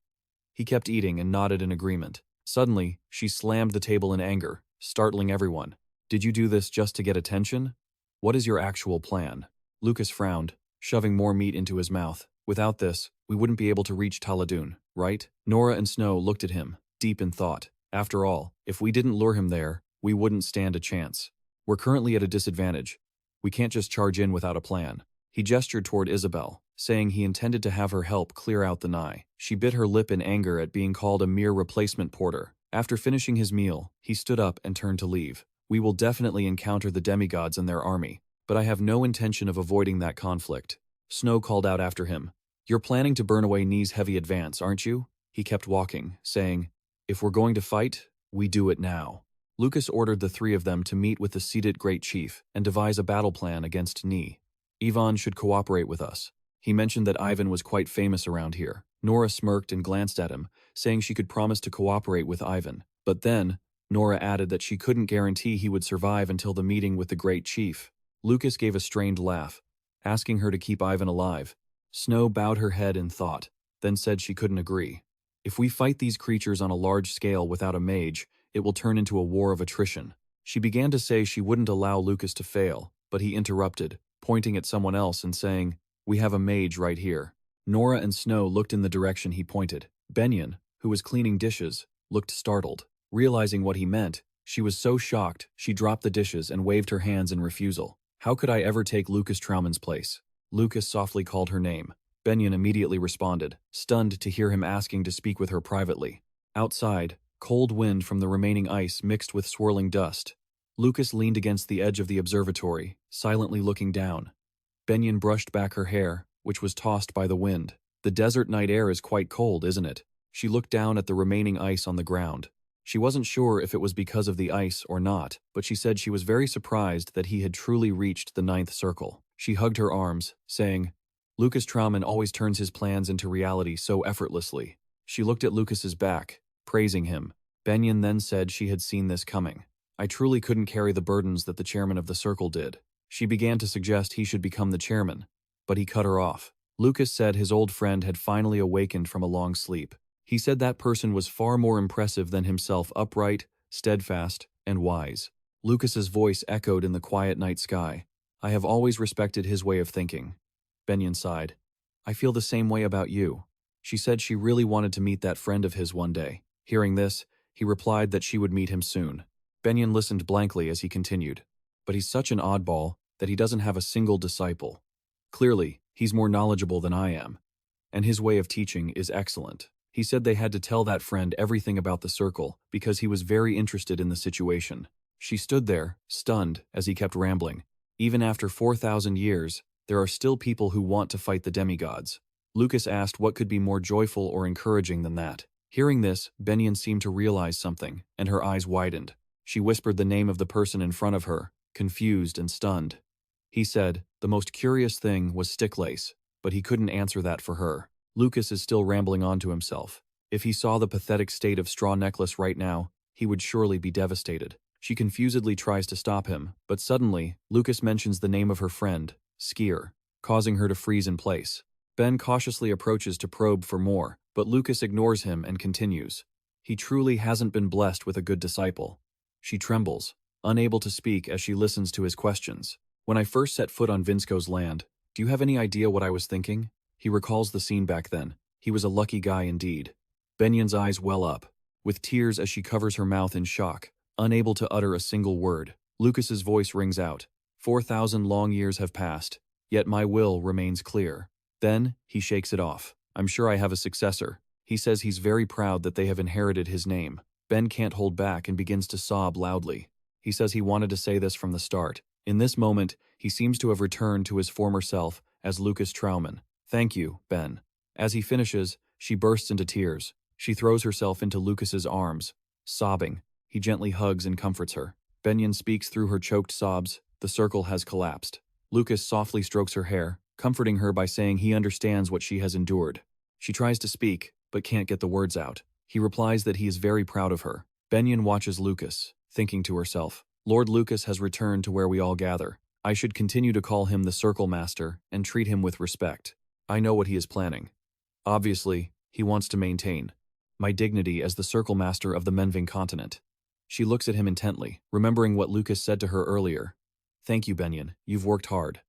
He kept eating and nodded in agreement. Suddenly, she slammed the table in anger, startling everyone. "Did you do this just to get attention? What is your actual plan?" Lucas frowned, shoving more meat into his mouth. "Without this, we wouldn't be able to reach Taladoon, right?" Nora and Snow looked at him, deep in thought. After all, if we didn't lure him there, we wouldn't stand a chance. We're currently at a disadvantage. We can't just charge in without a plan. He gestured toward Isabel, saying he intended to have her help clear out the Nye. She bit her lip in anger at being called a mere replacement porter. After finishing his meal, he stood up and turned to leave. "We will definitely encounter the demigods and their army, but I have no intention of avoiding that conflict." Snow called out after him, "You're planning to burn away Nye's heavy advance, aren't you?" He kept walking, saying, "If we're going to fight, we do it now." Lucas ordered the three of them to meet with the seated Great Chief and devise a battle plan against Nye. "Ivan should cooperate with us." He mentioned that Ivan was quite famous around here. Nora smirked and glanced at him, saying she could promise to cooperate with Ivan. But then, Nora added that she couldn't guarantee he would survive until the meeting with the Great Chief. Lucas gave a strained laugh, asking her to keep Ivan alive. Snow bowed her head in thought, then said she couldn't agree. "If we fight these creatures on a large scale without a mage, it will turn into a war of attrition." She began to say she wouldn't allow Lucas to fail, but he interrupted, pointing at someone else and saying, "We have a mage right here." Nora and Snow looked in the direction he pointed. Benyon, who was cleaning dishes, looked startled. Realizing what he meant, she was so shocked she dropped the dishes and waved her hands in refusal. "How could I ever take Lucas Trauman's place?" Lucas softly called her name. Benyon immediately responded, stunned to hear him asking to speak with her privately. Outside, cold wind from the remaining ice mixed with swirling dust. Lucas leaned against the edge of the observatory, silently looking down. Benyon brushed back her hair, which was tossed by the wind. "The desert night air is quite cold, isn't it?" She looked down at the remaining ice on the ground. She wasn't sure if it was because of the ice or not, but she said she was very surprised that he had truly reached the 9th circle. She hugged her arms, saying, "Lucas Trauman always turns his plans into reality so effortlessly." She looked at Lucas's back, praising him. Benyon then said she had seen this coming. "I truly couldn't carry the burdens that the chairman of the circle did." She began to suggest he should become the chairman, but he cut her off. Lucas said his old friend had finally awakened from a long sleep. He said that person was far more impressive than himself, upright, steadfast, and wise. Lucas's voice echoed in the quiet night sky. "I have always respected his way of thinking." Benyon sighed. "I feel the same way about you." She said she really wanted to meet that friend of his one day. Hearing this, he replied that she would meet him soon. Benyon listened blankly as he continued. "But he's such an oddball that he doesn't have a single disciple. Clearly, he's more knowledgeable than I am, and his way of teaching is excellent." He said they had to tell that friend everything about the circle because he was very interested in the situation. She stood there, stunned, as he kept rambling. "Even after 4,000 years, there are still people who want to fight the demigods." Lucas asked what could be more joyful or encouraging than that. Hearing this, Benyon seemed to realize something, and her eyes widened. She whispered the name of the person in front of her, confused and stunned. He said the most curious thing was Sticklace, but he couldn't answer that for her. Lucas is still rambling on to himself. If he saw the pathetic state of Straw Necklace right now, he would surely be devastated. She confusedly tries to stop him, but suddenly, Lucas mentions the name of her friend, Skier, causing her to freeze in place. Ben cautiously approaches to probe for more, but Lucas ignores him and continues. He truly hasn't been blessed with a good disciple. She trembles, unable to speak as she listens to his questions. "When I first set foot on Vinsko's land, do you have any idea what I was thinking?" He recalls the scene back then. He was a lucky guy indeed. Benyon's eyes well up, with tears as she covers her mouth in shock, unable to utter a single word. Lucas's voice rings out. 4,000 long years have passed, yet my will remains clear. Then, he shakes it off. "I'm sure I have a successor." He says he's very proud that they have inherited his name. Ben can't hold back and begins to sob loudly. He says he wanted to say this from the start. In this moment, he seems to have returned to his former self as Lucas Trauman. "Thank you, Ben." As he finishes, she bursts into tears. She throws herself into Lucas's arms, sobbing. He gently hugs and comforts her. Benyon speaks through her choked sobs. The circle has collapsed. Lucas softly strokes her hair, comforting her by saying he understands what she has endured. She tries to speak, but can't get the words out. He replies that he is very proud of her. Benyon watches Lucas, thinking to herself, Lord Lucas has returned to where we all gather. I should continue to call him the Circle Master and treat him with respect. I know what he is planning. Obviously, he wants to maintain my dignity as the Circle Master of the Menving continent. She looks at him intently, remembering what Lucas said to her earlier. Thank you, Benyon. You've worked hard.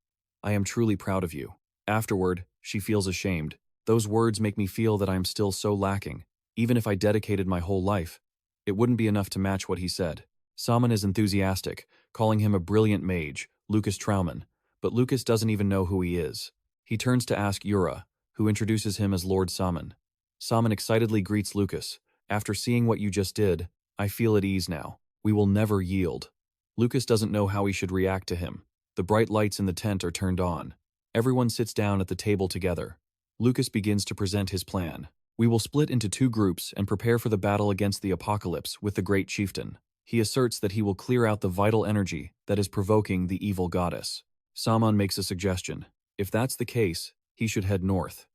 I am truly proud of you. Afterward, she feels ashamed. Those words make me feel that I am still so lacking. Even if I dedicated my whole life, it wouldn't be enough to match what he said. Salmon is enthusiastic, calling him a brilliant mage, Lucas Trauman, but Lucas doesn't even know who he is. He turns to ask Yura, who introduces him as Lord Salmon. Salmon excitedly greets Lucas. After seeing what you just did, I feel at ease now. We will never yield. Lucas doesn't know how he should react to him. The bright lights in the tent are turned on. Everyone sits down at the table together. Lucas begins to present his plan. We will split into 2 groups and prepare for the battle against the apocalypse with the great chieftain. He asserts that he will clear out the vital energy that is provoking the evil goddess. Salmon makes a suggestion. If that's the case, he should head north.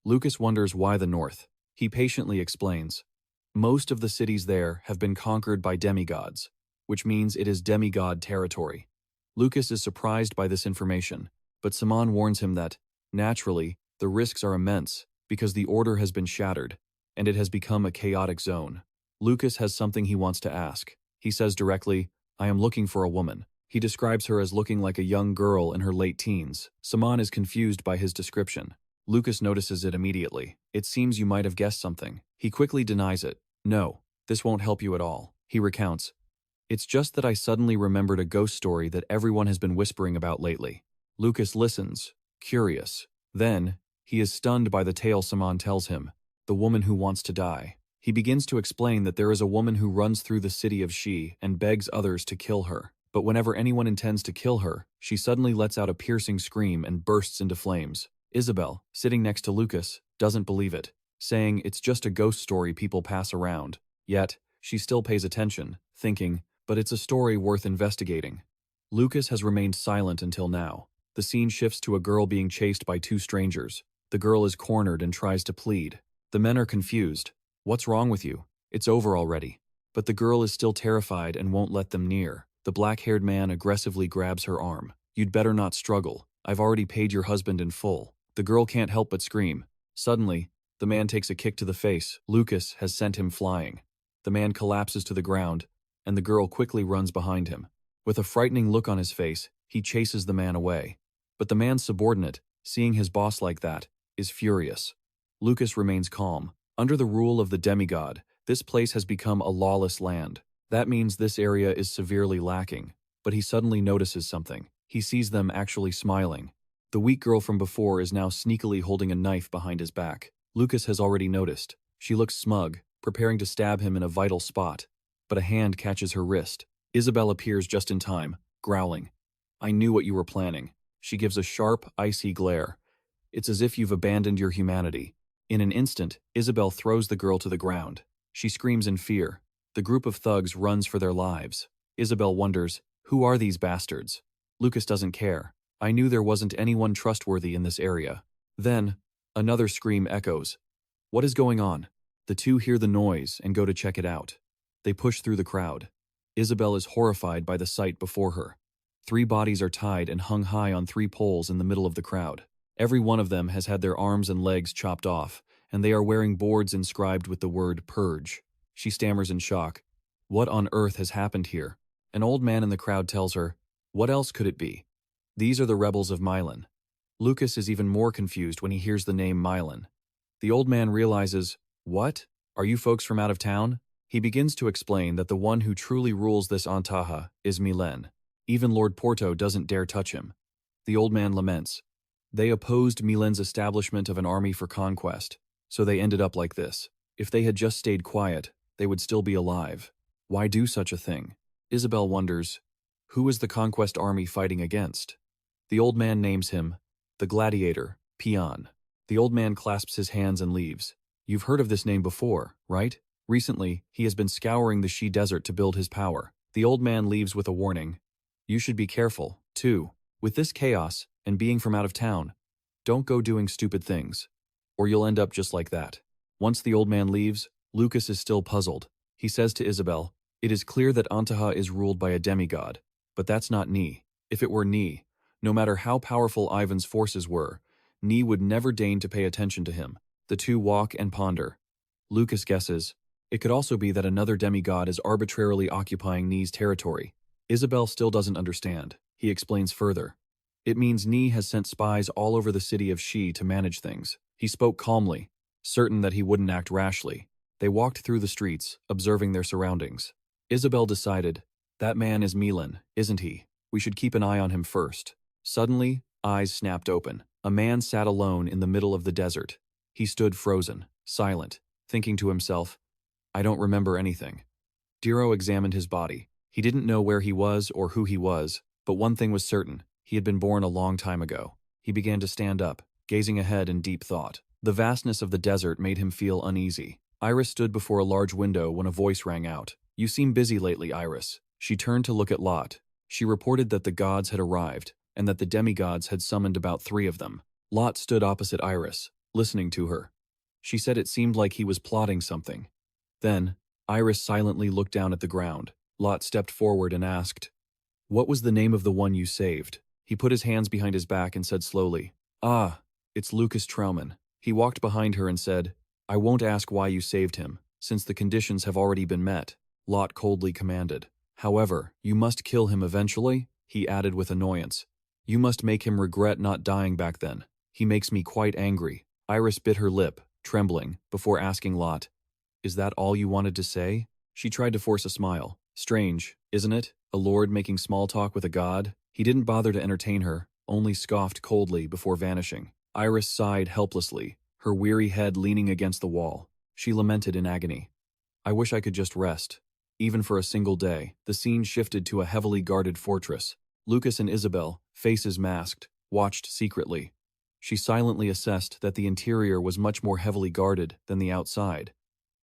Lucas wonders why the north. He patiently explains. Most of the cities there have been conquered by demigods, which means it is demigod territory. Lucas is surprised by this information, but Salmon warns him that, naturally, the risks are immense because the order has been shattered, and it has become a chaotic zone. Lucas has something he wants to ask. He says directly, I am looking for a woman. He describes her as looking like a young girl in her late teens. Salmon is confused by his description. Lucas notices it immediately. It seems you might have guessed something. He quickly denies it. No, this won't help you at all. He recounts. It's just that I suddenly remembered a ghost story that everyone has been whispering about lately. Lucas listens, curious. Then, he is stunned by the tale Salmon tells him, the woman who wants to die. He begins to explain that there is a woman who runs through the city of She and begs others to kill her. But whenever anyone intends to kill her, she suddenly lets out a piercing scream and bursts into flames. Isabel, sitting next to Lucas, doesn't believe it, saying it's just a ghost story people pass around. Yet, she still pays attention, thinking, but it's a story worth investigating. Lucas has remained silent until now. The scene shifts to a girl being chased by 2 strangers. The girl is cornered and tries to plead. The men are confused. What's wrong with you? It's over already. But the girl is still terrified and won't let them near. The black-haired man aggressively grabs her arm. You'd better not struggle. I've already paid your husband in full. The girl can't help but scream. Suddenly, the man takes a kick to the face. Lucas has sent him flying. The man collapses to the ground, and the girl quickly runs behind him. With a frightening look on his face, he chases the man away. But the man's subordinate, seeing his boss like that, is furious. Lucas remains calm. Under the rule of the demigod, this place has become a lawless land. That means this area is severely lacking. But he suddenly notices something. He sees them actually smiling. The weak girl from before is now sneakily holding a knife behind his back. Lucas has already noticed. She looks smug, preparing to stab him in a vital spot. But a hand catches her wrist. Isabel appears just in time, growling. I knew what you were planning. She gives a sharp, icy glare. It's as if you've abandoned your humanity. In an instant, Isabel throws the girl to the ground. She screams in fear. The group of thugs runs for their lives. Isabel wonders, who are these bastards? Lucas doesn't care. I knew there wasn't anyone trustworthy in this area. Then, another scream echoes. What is going on? The 2 hear the noise and go to check it out. They push through the crowd. Isabel is horrified by the sight before her. 3 bodies are tied and hung high on 3 poles in the middle of the crowd. Every one of them has had their arms and legs chopped off, and they are wearing boards inscribed with the word purge. She stammers in shock. What on earth has happened here? An old man in the crowd tells her, what else could it be? These are the rebels of Milan. Lucas is even more confused when he hears the name Milan. The old man realizes, what? Are you folks from out of town? He begins to explain that the one who truly rules this Antaha is Milan. Even Lord Porto doesn't dare touch him. The old man laments. They opposed Milan's establishment of an army for conquest, so they ended up like this. If they had just stayed quiet, they would still be alive. Why do such a thing? Isabel wonders, who is the conquest army fighting against? The old man names him, the gladiator, Peon. The old man clasps his hands and leaves. You've heard of this name before, right? Recently, he has been scouring the She Desert to build his power. The old man leaves with a warning. You should be careful, too. With this chaos, and being from out of town, don't go doing stupid things, or you'll end up just like that. Once the old man leaves, Lucas is still puzzled. He says to Isabel, It is clear that Antaha is ruled by a demigod, but that's not Ni. If it were Ni, no matter how powerful Ivan's forces were, Ni would never deign to pay attention to him. The two walk and ponder. Lucas guesses, it could also be that another demigod is arbitrarily occupying Ni's territory. Isabel still doesn't understand. He explains further. It means Ni has sent spies all over the city of Shi to manage things. He spoke calmly, certain that he wouldn't act rashly. They walked through the streets, observing their surroundings. Isabel decided, that man is Milan, isn't he? We should keep an eye on him first. Suddenly, eyes snapped open. A man sat alone in the middle of the desert. He stood frozen, silent, thinking to himself, I don't remember anything. Diro examined his body. He didn't know where he was or who he was, but one thing was certain, he had been born a long time ago. He began to stand up, gazing ahead in deep thought. The vastness of the desert made him feel uneasy. Iris stood before a large window when a voice rang out. You seem busy lately, Iris. She turned to look at Lot. She reported that the gods had arrived, and that the demigods had summoned about 3 of them. Lot stood opposite Iris, listening to her. She said it seemed like he was plotting something. Then, Iris silently looked down at the ground. Lot stepped forward and asked, What was the name of the one you saved? He put his hands behind his back and said slowly, Ah, it's Lucas Trauman. He walked behind her and said, I won't ask why you saved him, since the conditions have already been met. Lot coldly commanded. However, you must kill him eventually, he added with annoyance. You must make him regret not dying back then. He makes me quite angry. Iris bit her lip, trembling, before asking Lot, Is that all you wanted to say? She tried to force a smile. Strange, isn't it? A lord making small talk with a god? He didn't bother to entertain her, only scoffed coldly before vanishing. Iris sighed helplessly, her weary head leaning against the wall. She lamented in agony. I wish I could just rest. Even for a single day. The scene shifted to a heavily guarded fortress. Lucas and Isabel, faces masked, watched secretly. She silently assessed that the interior was much more heavily guarded than the outside,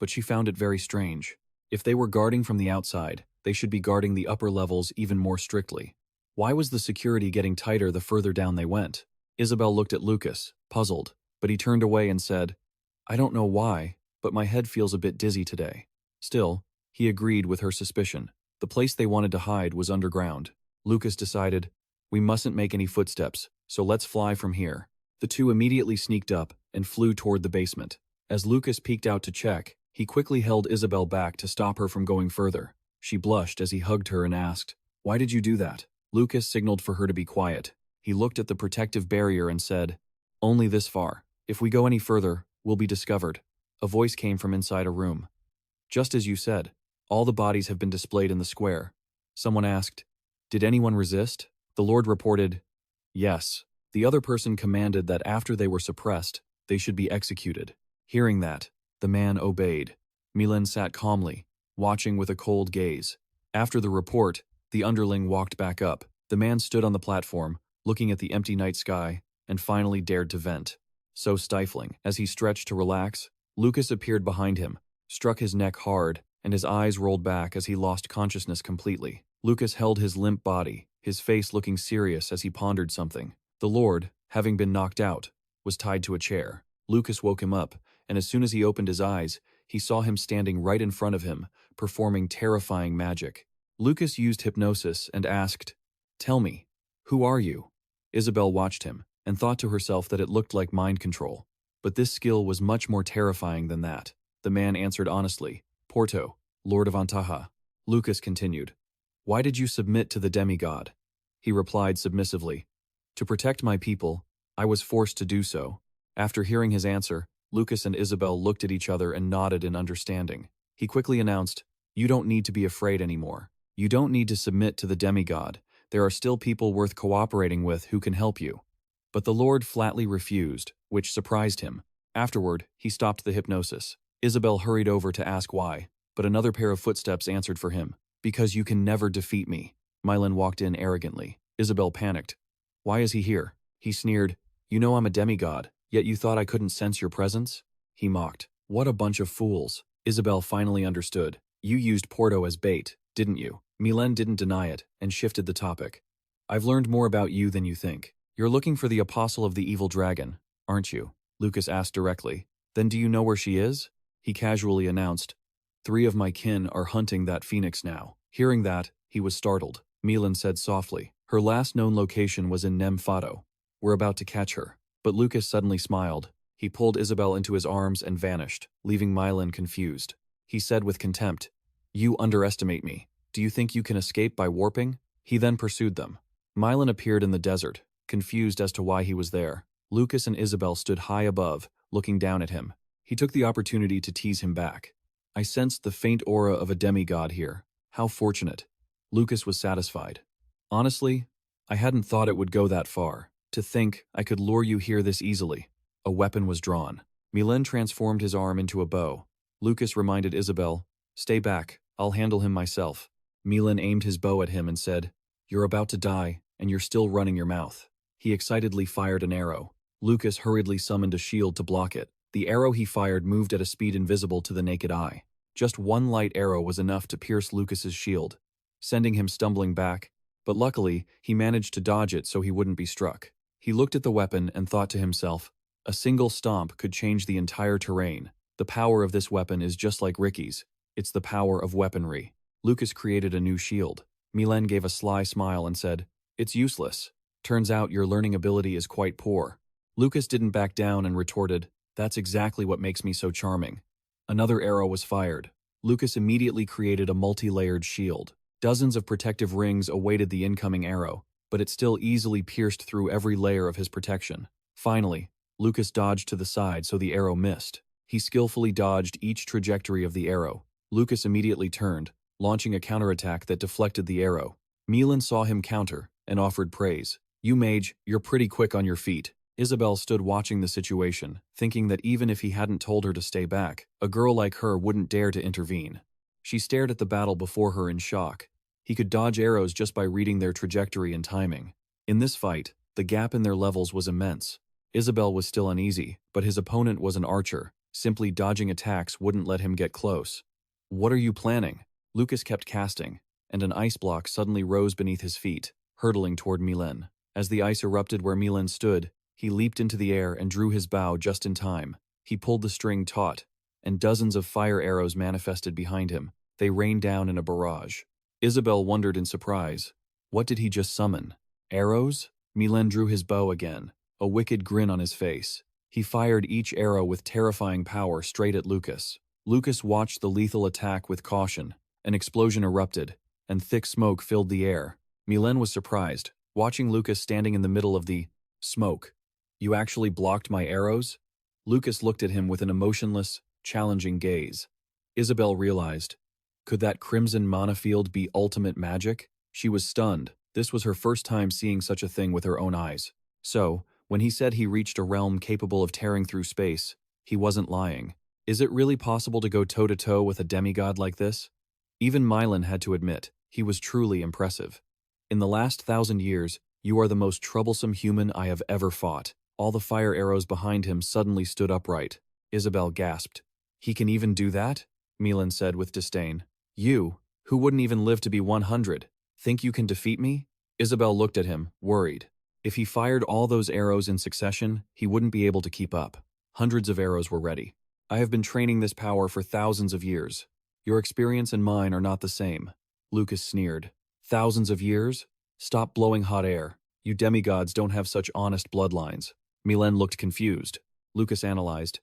but she found it very strange. If they were guarding from the outside, they should be guarding the upper levels even more strictly. Why was the security getting tighter the further down they went? Isabel looked at Lucas, puzzled, but he turned away and said, I don't know why, but my head feels a bit dizzy today. Still, he agreed with her suspicion. The place they wanted to hide was underground. Lucas decided, we mustn't make any footsteps, so let's fly from here. The two immediately sneaked up and flew toward the basement. As Lucas peeked out to check, he quickly held Isabel back to stop her from going further. She blushed as he hugged her and asked, Why did you do that? Lucas signaled for her to be quiet. He looked at the protective barrier and said, Only this far. If we go any further, we'll be discovered. A voice came from inside a room. Just as you said, all the bodies have been displayed in the square. Someone asked, Did anyone resist? The Lord reported, Yes. The other person commanded that after they were suppressed, they should be executed. Hearing that, the man obeyed. Milan sat calmly, watching with a cold gaze. After the report, the underling walked back up. The man stood on the platform, looking at the empty night sky, and finally dared to vent. So stifling. As he stretched to relax, Lucas appeared behind him, struck his neck hard, and his eyes rolled back as he lost consciousness completely. Lucas held his limp body, his face looking serious as he pondered something. The Lord, having been knocked out, was tied to a chair. Lucas woke him up, and as soon as he opened his eyes, he saw him standing right in front of him, performing terrifying magic. Lucas used hypnosis and asked, Tell me, who are you? Isabel watched him, and thought to herself that it looked like mind control. But this skill was much more terrifying than that. The man answered honestly, Porto, Lord of Antaha. Lucas continued, Why did you submit to the demigod? He replied submissively, To protect my people, I was forced to do so. After hearing his answer, Lucas and Isabel looked at each other and nodded in understanding. He quickly announced, You don't need to be afraid anymore. You don't need to submit to the demigod. There are still people worth cooperating with who can help you. But the Lord flatly refused, which surprised him. Afterward, he stopped the hypnosis. Isabel hurried over to ask why, but another pair of footsteps answered for him. Because you can never defeat me. Milan walked in arrogantly. Isabel panicked. Why is he here? He sneered. You know I'm a demigod, yet you thought I couldn't sense your presence? He mocked. What a bunch of fools. Isabel finally understood. You used Porto as bait, didn't you? Milan didn't deny it, and shifted the topic. I've learned more about you than you think. You're looking for the apostle of the evil dragon, aren't you? Lucas asked directly. Then do you know where she is? He casually announced. 3 of my kin are hunting that phoenix now. Hearing that, he was startled. Milan said softly, her last known location was in Nemfato. We're about to catch her. But Lucas suddenly smiled. He pulled Isabel into his arms and vanished, leaving Milan confused. He said with contempt, "You underestimate me. Do you think you can escape by warping?" He then pursued them. Milan appeared in the desert, confused as to why he was there. Lucas and Isabel stood high above, looking down at him. He took the opportunity to tease him back. I sensed the faint aura of a demigod here. How fortunate. Lucas was satisfied. Honestly, I hadn't thought it would go that far. To think I could lure you here this easily. A weapon was drawn. Milan transformed his arm into a bow. Lucas reminded Isabel, "Stay back, I'll handle him myself." Milan aimed his bow at him and said, "You're about to die, and you're still running your mouth." He excitedly fired an arrow. Lucas hurriedly summoned a shield to block it. The arrow he fired moved at a speed invisible to the naked eye. Just one light arrow was enough to pierce Lucas's shield, sending him stumbling back, but luckily, he managed to dodge it so he wouldn't be struck. He looked at the weapon and thought to himself, a single stomp could change the entire terrain. The power of this weapon is just like Ricky's. It's the power of weaponry. Lucas created a new shield. Milan gave a sly smile and said, "It's useless. Turns out your learning ability is quite poor." Lucas didn't back down and retorted, "That's exactly what makes me so charming." Another arrow was fired. Lucas immediately created a multi-layered shield. Dozens of protective rings awaited the incoming arrow, but it still easily pierced through every layer of his protection. Finally, Lucas dodged to the side so the arrow missed. He skillfully dodged each trajectory of the arrow. Lucas immediately turned, launching a counterattack that deflected the arrow. Milan saw him counter and offered praise. "You mage, you're pretty quick on your feet." Isabel stood watching the situation, thinking that even if he hadn't told her to stay back, a girl like her wouldn't dare to intervene. She stared at the battle before her in shock. He could dodge arrows just by reading their trajectory and timing. In this fight, the gap in their levels was immense. Isabel was still uneasy, but his opponent was an archer. Simply dodging attacks wouldn't let him get close. "What are you planning?" Lucas kept casting, and an ice block suddenly rose beneath his feet, hurtling toward Milan. As the ice erupted where Milan stood, he leaped into the air and drew his bow just in time. He pulled the string taut, and dozens of fire arrows manifested behind him. They rained down in a barrage. Isabel wondered in surprise. What did he just summon? Arrows? Milan drew his bow again, a wicked grin on his face. He fired each arrow with terrifying power straight at Lucas. Lucas watched the lethal attack with caution. An explosion erupted, and thick smoke filled the air. Milan was surprised, watching Lucas standing in the middle of the smoke. "You actually blocked my arrows?" Lucas looked at him with an emotionless, challenging gaze. Isabel realized, could that crimson mana field be ultimate magic? She was stunned. This was her first time seeing such a thing with her own eyes. So, when he said he reached a realm capable of tearing through space, he wasn't lying. Is it really possible to go toe-to-toe with a demigod like this? Even Milan had to admit, he was truly impressive. "In the last 1,000 years, you are the most troublesome human I have ever fought." All the fire arrows behind him suddenly stood upright. Isabel gasped. "He can even do that?" Milan said with disdain. "You, who wouldn't even live to be 100, think you can defeat me?" Isabel looked at him, worried. If he fired all those arrows in succession, he wouldn't be able to keep up. Hundreds of arrows were ready. "I have been training this power for thousands of years. Your experience and mine are not the same." Lucas sneered. "Thousands of years? Stop blowing hot air. You demigods don't have such honest bloodlines." Milan looked confused. Lucas analyzed.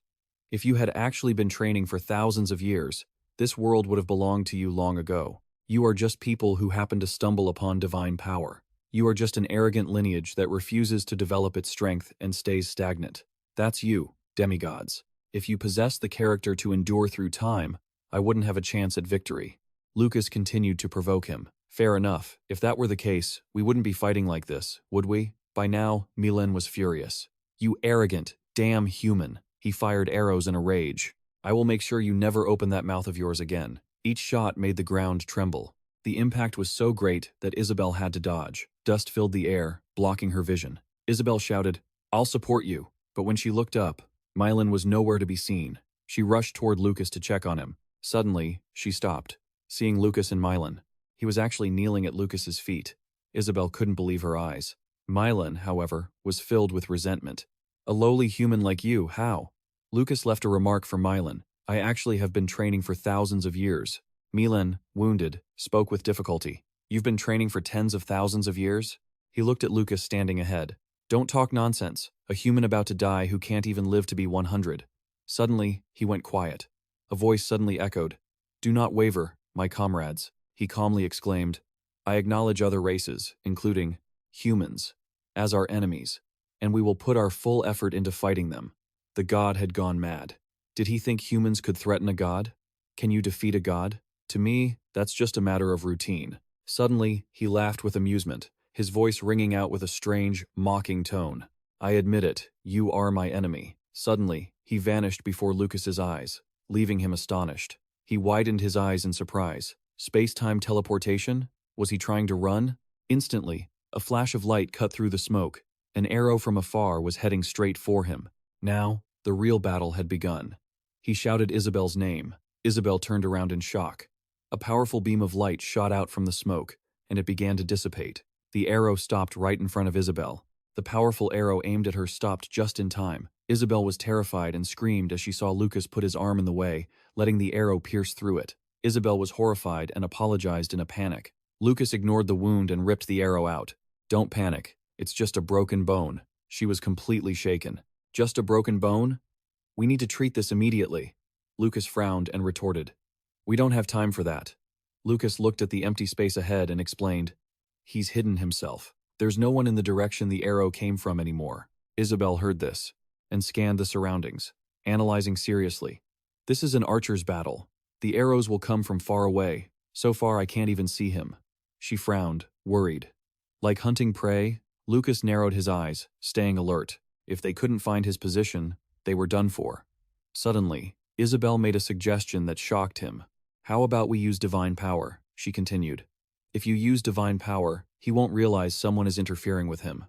"If you had actually been training for thousands of years, this world would have belonged to you long ago. You are just people who happen to stumble upon divine power. You are just an arrogant lineage that refuses to develop its strength and stays stagnant. That's you, demigods. If you possess the character to endure through time, I wouldn't have a chance at victory." Lucas continued to provoke him. "Fair enough. If that were the case, we wouldn't be fighting like this, would we?" By now, Milan was furious. "You arrogant, damn human." He fired arrows in a rage. "I will make sure you never open that mouth of yours again." Each shot made the ground tremble. The impact was so great that Isabel had to dodge. Dust filled the air, blocking her vision. Isabel shouted, "I'll support you." But when she looked up, Milan was nowhere to be seen. She rushed toward Lucas to check on him. Suddenly, she stopped, seeing Lucas and Milan. He was actually kneeling at Lucas's feet. Isabel couldn't believe her eyes. Milan, however, was filled with resentment. "A lowly human like you, how?" Lucas left a remark for Milan. I actually have been training for thousands of years. Milan, wounded, spoke with difficulty. You've been training for tens of thousands of years? He looked at Lucas standing ahead. Don't talk nonsense. A human about to die who can't even live to be 100. Suddenly, he went quiet. A voice suddenly echoed. Do not waver, my comrades, he calmly exclaimed. I acknowledge other races, including humans, as our enemies, and we will put our full effort into fighting them. The god had gone mad. Did he think humans could threaten a god? Can you defeat a god? To me, that's just a matter of routine. Suddenly, he laughed with amusement, his voice ringing out with a strange, mocking tone. I admit it, you are my enemy. Suddenly, he vanished before Lucas's eyes, leaving him astonished. He widened his eyes in surprise. Space-time teleportation? Was he trying to run? Instantly, a flash of light cut through the smoke. An arrow from afar was heading straight for him. Now, the real battle had begun. He shouted Isabel's name. Isabel turned around in shock. A powerful beam of light shot out from the smoke, and it began to dissipate. The arrow stopped right in front of Isabel. The powerful arrow aimed at her stopped just in time. Isabel was terrified and screamed as she saw Lucas put his arm in the way, letting the arrow pierce through it. Isabel was horrified and apologized in a panic. Lucas ignored the wound and ripped the arrow out. Don't panic. It's just a broken bone. She was completely shaken. Just a broken bone? We need to treat this immediately. Lucas frowned and retorted. We don't have time for that. Lucas looked at the empty space ahead and explained. He's hidden himself. There's no one in the direction the arrow came from anymore. Isabel heard this and scanned the surroundings, analyzing seriously. This is an archer's battle. The arrows will come from far away. So far I can't even see him. She frowned, worried. Like hunting prey, Lucas narrowed his eyes, staying alert. If they couldn't find his position, they were done for. Suddenly, Isabel made a suggestion that shocked him. How about we use divine power? She continued. If you use divine power, he won't realize someone is interfering with him.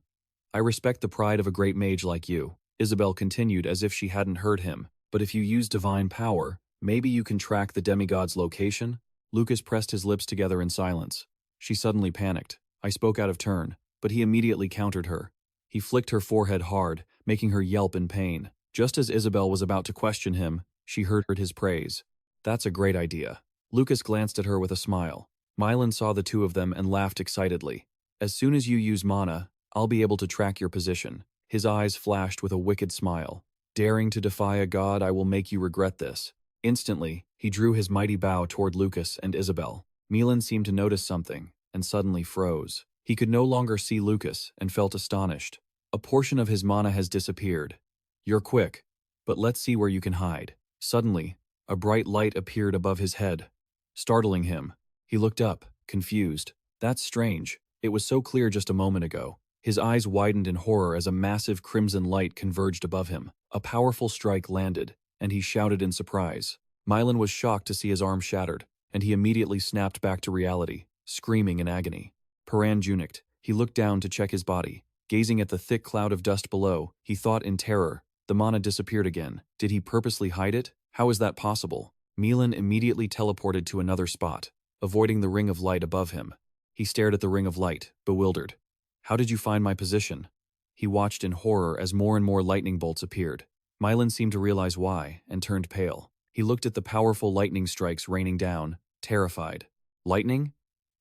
I respect the pride of a great mage like you, Isabel continued as if she hadn't heard him. But if you use divine power, maybe you can track the demigod's location? Lucas pressed his lips together in silence. She suddenly panicked. I spoke out of turn, but he immediately countered her. He flicked her forehead hard, making her yelp in pain. Just as Isabel was about to question him, she heard his praise. That's a great idea. Lucas glanced at her with a smile. Milan saw the two of them and laughed excitedly. As soon as you use mana, I'll be able to track your position. His eyes flashed with a wicked smile. Daring to defy a god, I will make you regret this. Instantly, he drew his mighty bow toward Lucas and Isabel. Milan seemed to notice something, and suddenly froze. He could no longer see Lucas and felt astonished. A portion of his mana has disappeared. You're quick, but let's see where you can hide. Suddenly, a bright light appeared above his head, startling him. He looked up, confused. That's strange. It was so clear just a moment ago. His eyes widened in horror as a massive crimson light converged above him. A powerful strike landed, and he shouted in surprise. Milan was shocked to see his arm shattered, and he immediately snapped back to reality, screaming in agony. Paran junicked. He looked down to check his body. Gazing at the thick cloud of dust below, he thought in terror. The mana disappeared again. Did he purposely hide it? How is that possible? Milan immediately teleported to another spot, avoiding the ring of light above him. He stared at the ring of light, bewildered. How did you find my position? He watched in horror as more and more lightning bolts appeared. Milan seemed to realize why, and turned pale. He looked at the powerful lightning strikes raining down, terrified. Lightning?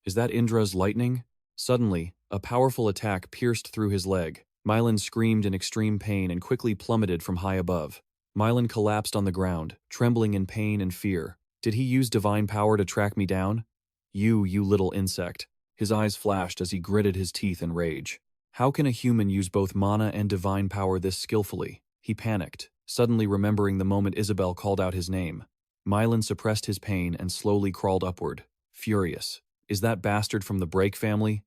Is that Indra's lightning? Suddenly, a powerful attack pierced through his leg. Milan screamed in extreme pain and quickly plummeted from high above. Milan collapsed on the ground, trembling in pain and fear. Did he use divine power to track me down? You little insect. His eyes flashed as he gritted his teeth in rage. How can a human use both mana and divine power this skillfully? He panicked, suddenly remembering the moment Isabel called out his name. Milan suppressed his pain and slowly crawled upward, furious. Is that bastard from the Break family?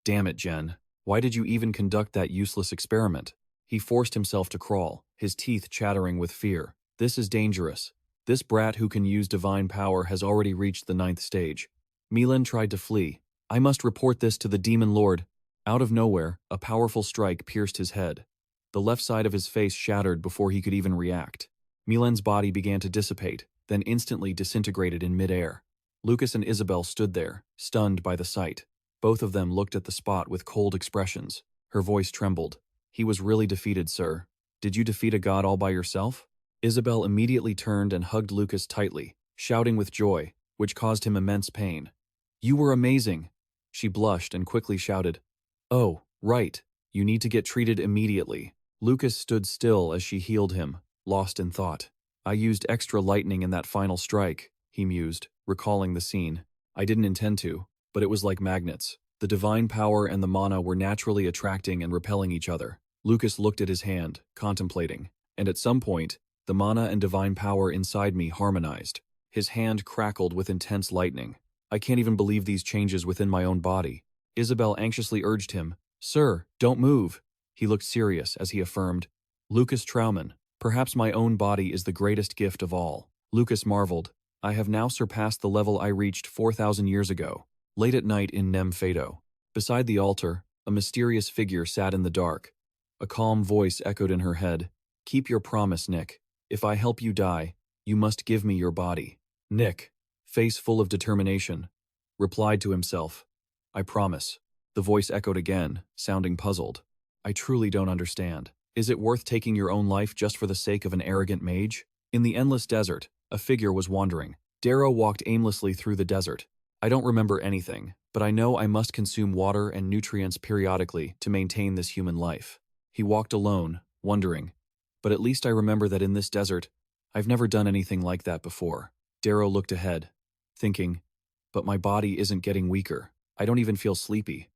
Damn it, Jen. Why did you even conduct that useless experiment? He forced himself to crawl, his teeth chattering with fear. This is dangerous. This brat who can use divine power has already reached the 9th stage. Milan tried to flee. I must report this to the Demon Lord. Out of nowhere, a powerful strike pierced his head. The left side of his face shattered before he could even react. Milan's body began to dissipate, then instantly disintegrated in midair. Lucas and Isabel stood there, stunned by the sight. Both of them looked at the spot with cold expressions. Her voice trembled. He was really defeated, sir. Did you defeat a god all by yourself? Isabel immediately turned and hugged Lucas tightly, shouting with joy, which caused him immense pain. "You were amazing!" She blushed and quickly shouted, "Oh, right, you need to get treated immediately." Lucas stood still as she healed him, lost in thought. "I used extra lightning in that final strike," he mused, recalling the scene. "I didn't intend to, but it was like magnets. The divine power and the mana were naturally attracting and repelling each other." Lucas looked at his hand, contemplating, and at some point, the mana and divine power inside me harmonized. His hand crackled with intense lightning. "I can't even believe these changes within my own body." Isabel anxiously urged him, "Sir, don't move." He looked serious as he affirmed, "Lucas Trauman, perhaps my own body is the greatest gift of all." Lucas marveled, "I have now surpassed the level I reached 4,000 years ago." Late at night in Nem Fado, beside the altar, a mysterious figure sat in the dark. A calm voice echoed in her head, "Keep your promise, Nick. If I help you die, you must give me your body." Nick, face full of determination, replied to himself, "I promise." The voice echoed again, sounding puzzled. "I truly don't understand. Is it worth taking your own life just for the sake of an arrogant mage?" In the endless desert, a figure was wandering. Darrow walked aimlessly through the desert. "I don't remember anything, but I know I must consume water and nutrients periodically to maintain this human life." He walked alone, wondering, "But at least I remember that in this desert, I've never done anything like that before." Darrow looked ahead, thinking, "But my body isn't getting weaker. I don't even feel sleepy.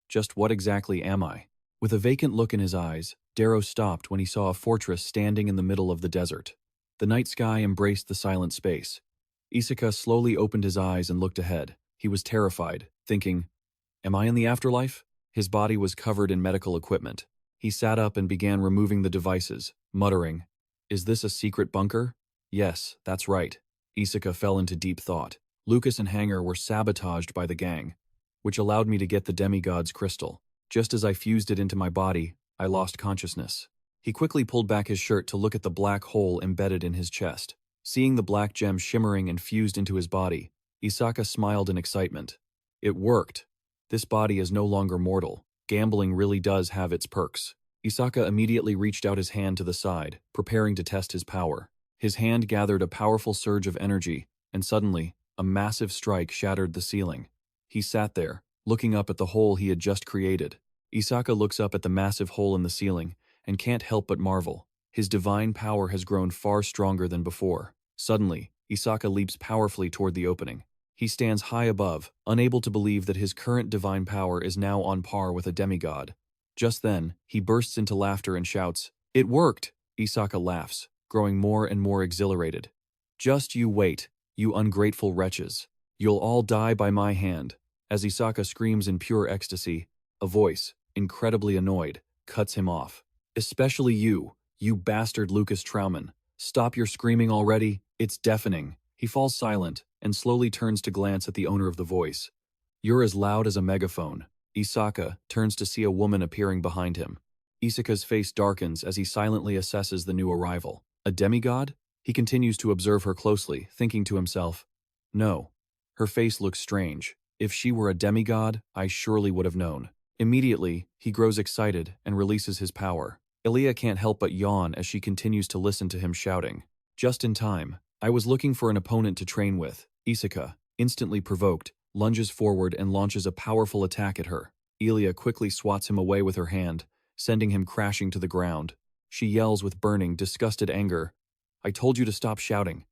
Just what exactly am I?" With a vacant look in his eyes, Darrow stopped when he saw a fortress standing in the middle of the desert. The night sky embraced the silent space. Isaka slowly opened his eyes and looked ahead. He was terrified, thinking, "Am I in the afterlife?" His body was covered in medical equipment. He sat up and began removing the devices, muttering, "Is this a secret bunker?" "Yes, that's right." Isaka fell into deep thought. "Lucas and Hanger were sabotaged by the gang, which allowed me to get the Demigod's crystal. Just as I fused it into my body, I lost consciousness." He quickly pulled back his shirt to look at the black hole embedded in his chest. Seeing the black gem shimmering and fused into his body, Isaka smiled in excitement. "It worked. This body is no longer mortal. Gambling really does have its perks." Isaka immediately reached out his hand to the side, preparing to test his power. His hand gathered a powerful surge of energy, and suddenly, a massive strike shattered the ceiling. He sat there, looking up at the hole he had just created. Isaka looks up at the massive hole in the ceiling, and can't help but marvel. His divine power has grown far stronger than before. Suddenly, Isaka leaps powerfully toward the opening. He stands high above, unable to believe that his current divine power is now on par with a demigod. Just then, he bursts into laughter and shouts, "It worked!" Isaka laughs, growing more and more exhilarated. "Just you wait, you ungrateful wretches. You'll all die by my hand." As Isaka screams in pure ecstasy, a voice, incredibly annoyed, cuts him off. "Especially you, you bastard Lucas Trauman. Stop your screaming already, it's deafening." He falls silent and slowly turns to glance at the owner of the voice. "You're as loud as a megaphone." Isaka turns to see a woman appearing behind him. Isaka's face darkens as he silently assesses the new arrival. A demigod? He continues to observe her closely, thinking to himself, "No. Her face looks strange. If she were a demigod, I surely would have known." Immediately, he grows excited and releases his power. Elia can't help but yawn as she continues to listen to him shouting. Just in time. "I was looking for an opponent to train with." Isaka, instantly provoked, lunges forward and launches a powerful attack at her. Elia quickly swats him away with her hand, sending him crashing to the ground. She yells with burning, disgusted anger, "I told you to stop shouting."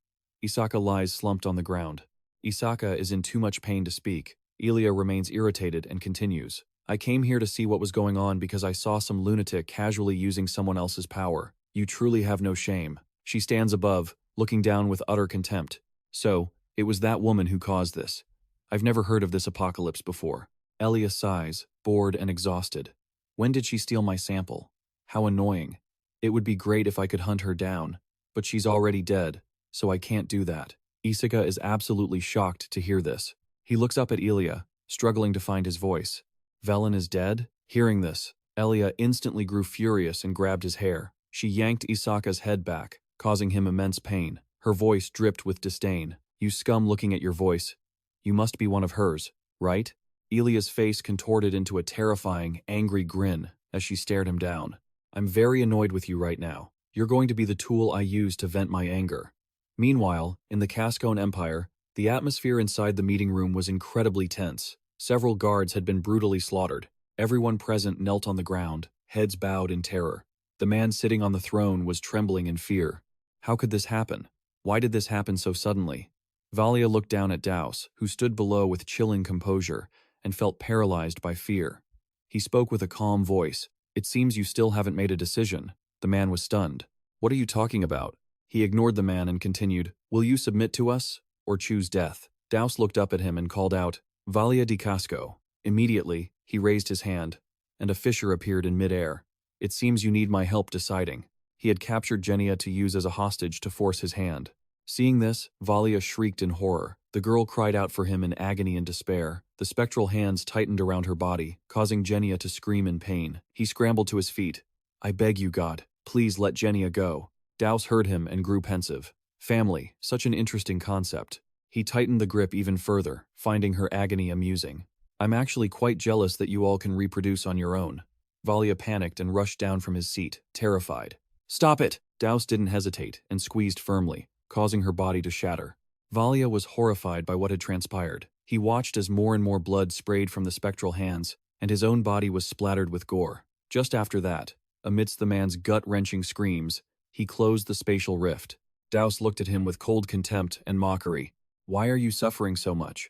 Isaka lies slumped on the ground. Isaka is in too much pain to speak. Elia remains irritated and continues, "I came here to see what was going on because I saw some lunatic casually using someone else's power. You truly have no shame." She stands above, looking down with utter contempt. "So, it was that woman who caused this. I've never heard of this apocalypse before." Elia sighs, bored and exhausted. "When did she steal my sample? How annoying. It would be great if I could hunt her down, but she's already dead, so I can't do that." Isaka is absolutely shocked to hear this. He looks up at Elia, struggling to find his voice. "Velen is dead?" Hearing this, Elia instantly grew furious and grabbed his hair. She yanked Isaka's head back, causing him immense pain. Her voice dripped with disdain. "You scum, looking at your voice. You must be one of hers, right?" Elia's face contorted into a terrifying, angry grin as she stared him down. "I'm very annoyed with you right now. You're going to be the tool I use to vent my anger. Meanwhile, in the Cascone Empire, the atmosphere inside the meeting room was incredibly tense. Several guards had been brutally slaughtered. Everyone present knelt on the ground, heads bowed in terror. The man sitting on the throne was trembling in fear. How could this happen? Why did this happen so suddenly? Valia looked down at Daus, who stood below with chilling composure, and felt paralyzed by fear. He spoke with a calm voice. It seems you still haven't made a decision. The man was stunned. What are you talking about? He ignored the man and continued, will you submit to us, or choose death? Daus looked up at him and called out, Valia di Casco. Immediately, he raised his hand, and a fissure appeared in midair. It seems you need my help deciding. He had captured Genia to use as a hostage to force his hand. Seeing this, Valia shrieked in horror. The girl cried out for him in agony and despair. The spectral hands tightened around her body, causing Genia to scream in pain. He scrambled to his feet. I beg you, God, please let Genia go. Daus heard him and grew pensive. Family, such an interesting concept. He tightened the grip even further, finding her agony amusing. I'm actually quite jealous that you all can reproduce on your own. Valia panicked and rushed down from his seat, terrified. Stop it! Daus didn't hesitate and squeezed firmly, causing her body to shatter. Valia was horrified by what had transpired. He watched as more and more blood sprayed from the spectral hands, and his own body was splattered with gore. Just after that, amidst the man's gut-wrenching screams, he closed the spatial rift. Daus looked at him with cold contempt and mockery. Why are you suffering so much?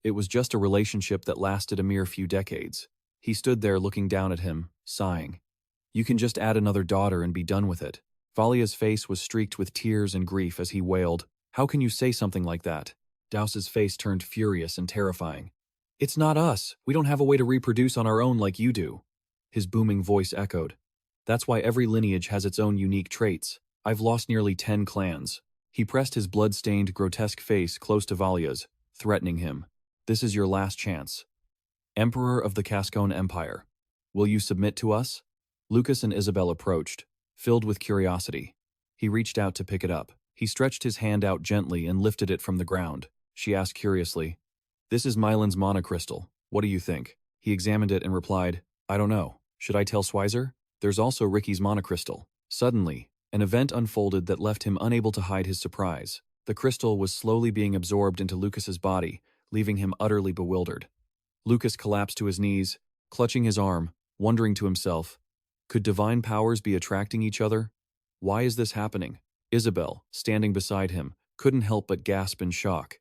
It was just a relationship that lasted a mere few decades. He stood there looking down at him, sighing. You can just add another daughter and be done with it. Valia's face was streaked with tears and grief as he wailed, How can you say something like that? Daus's face turned furious and terrifying. It's not us. We don't have a way to reproduce on our own like you do. His booming voice echoed. That's why every lineage has its own unique traits. I've lost nearly 10 clans. He pressed his blood-stained, grotesque face close to Valia's, threatening him. This is your last chance. Emperor of the Cascone Empire. Will you submit to us? Lucas and Isabel approached, filled with curiosity. He reached out to pick it up. He stretched his hand out gently and lifted it from the ground. She asked curiously, This is Mylan's monocrystal. What do you think? He examined it and replied, I don't know. Should I tell Schweizer? There's also Ricky's monocrystal. Suddenly, an event unfolded that left him unable to hide his surprise. The crystal was slowly being absorbed into Lucas's body, leaving him utterly bewildered. Lucas collapsed to his knees, clutching his arm, wondering to himself, could divine powers be attracting each other? Why is this happening? Isabel, standing beside him, couldn't help but gasp in shock.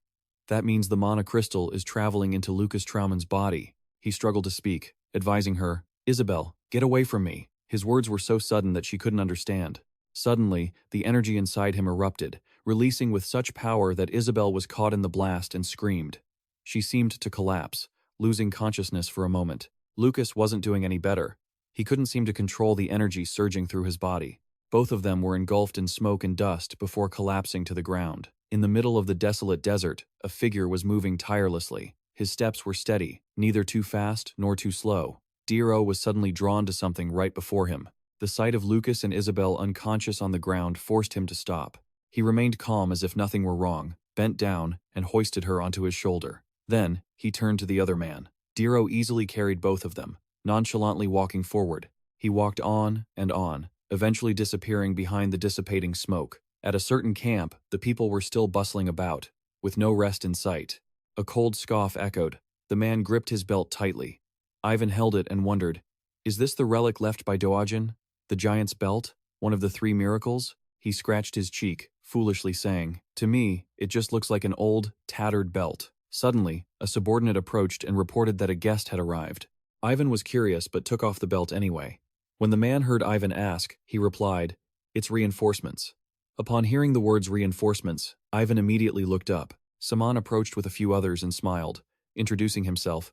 That means the monocrystal is traveling into Lucas Trauman's body. He struggled to speak, advising her, Isabel, get away from me. His words were so sudden that she couldn't understand. Suddenly, the energy inside him erupted, releasing with such power that Isabel was caught in the blast and screamed. She seemed to collapse, losing consciousness for a moment. Lucas wasn't doing any better. He couldn't seem to control the energy surging through his body. Both of them were engulfed in smoke and dust before collapsing to the ground. In the middle of the desolate desert, a figure was moving tirelessly. His steps were steady, neither too fast nor too slow. Diro was suddenly drawn to something right before him. The sight of Lucas and Isabel unconscious on the ground forced him to stop. He remained calm as if nothing were wrong, bent down, and hoisted her onto his shoulder. Then, he turned to the other man. Diro easily carried both of them, nonchalantly walking forward. He walked on and on, eventually disappearing behind the dissipating smoke. At a certain camp, the people were still bustling about, with no rest in sight. A cold scoff echoed. The man gripped his belt tightly. Ivan held it and wondered, is this the relic left by Doajin? The giant's belt? One of the 3 miracles? He scratched his cheek, foolishly saying, To me, it just looks like an old, tattered belt. Suddenly, a subordinate approached and reported that a guest had arrived. Ivan was curious but took off the belt anyway. When the man heard Ivan ask, he replied, It's reinforcements. Upon hearing the words reinforcements, Ivan immediately looked up. Saman approached with a few others and smiled, introducing himself.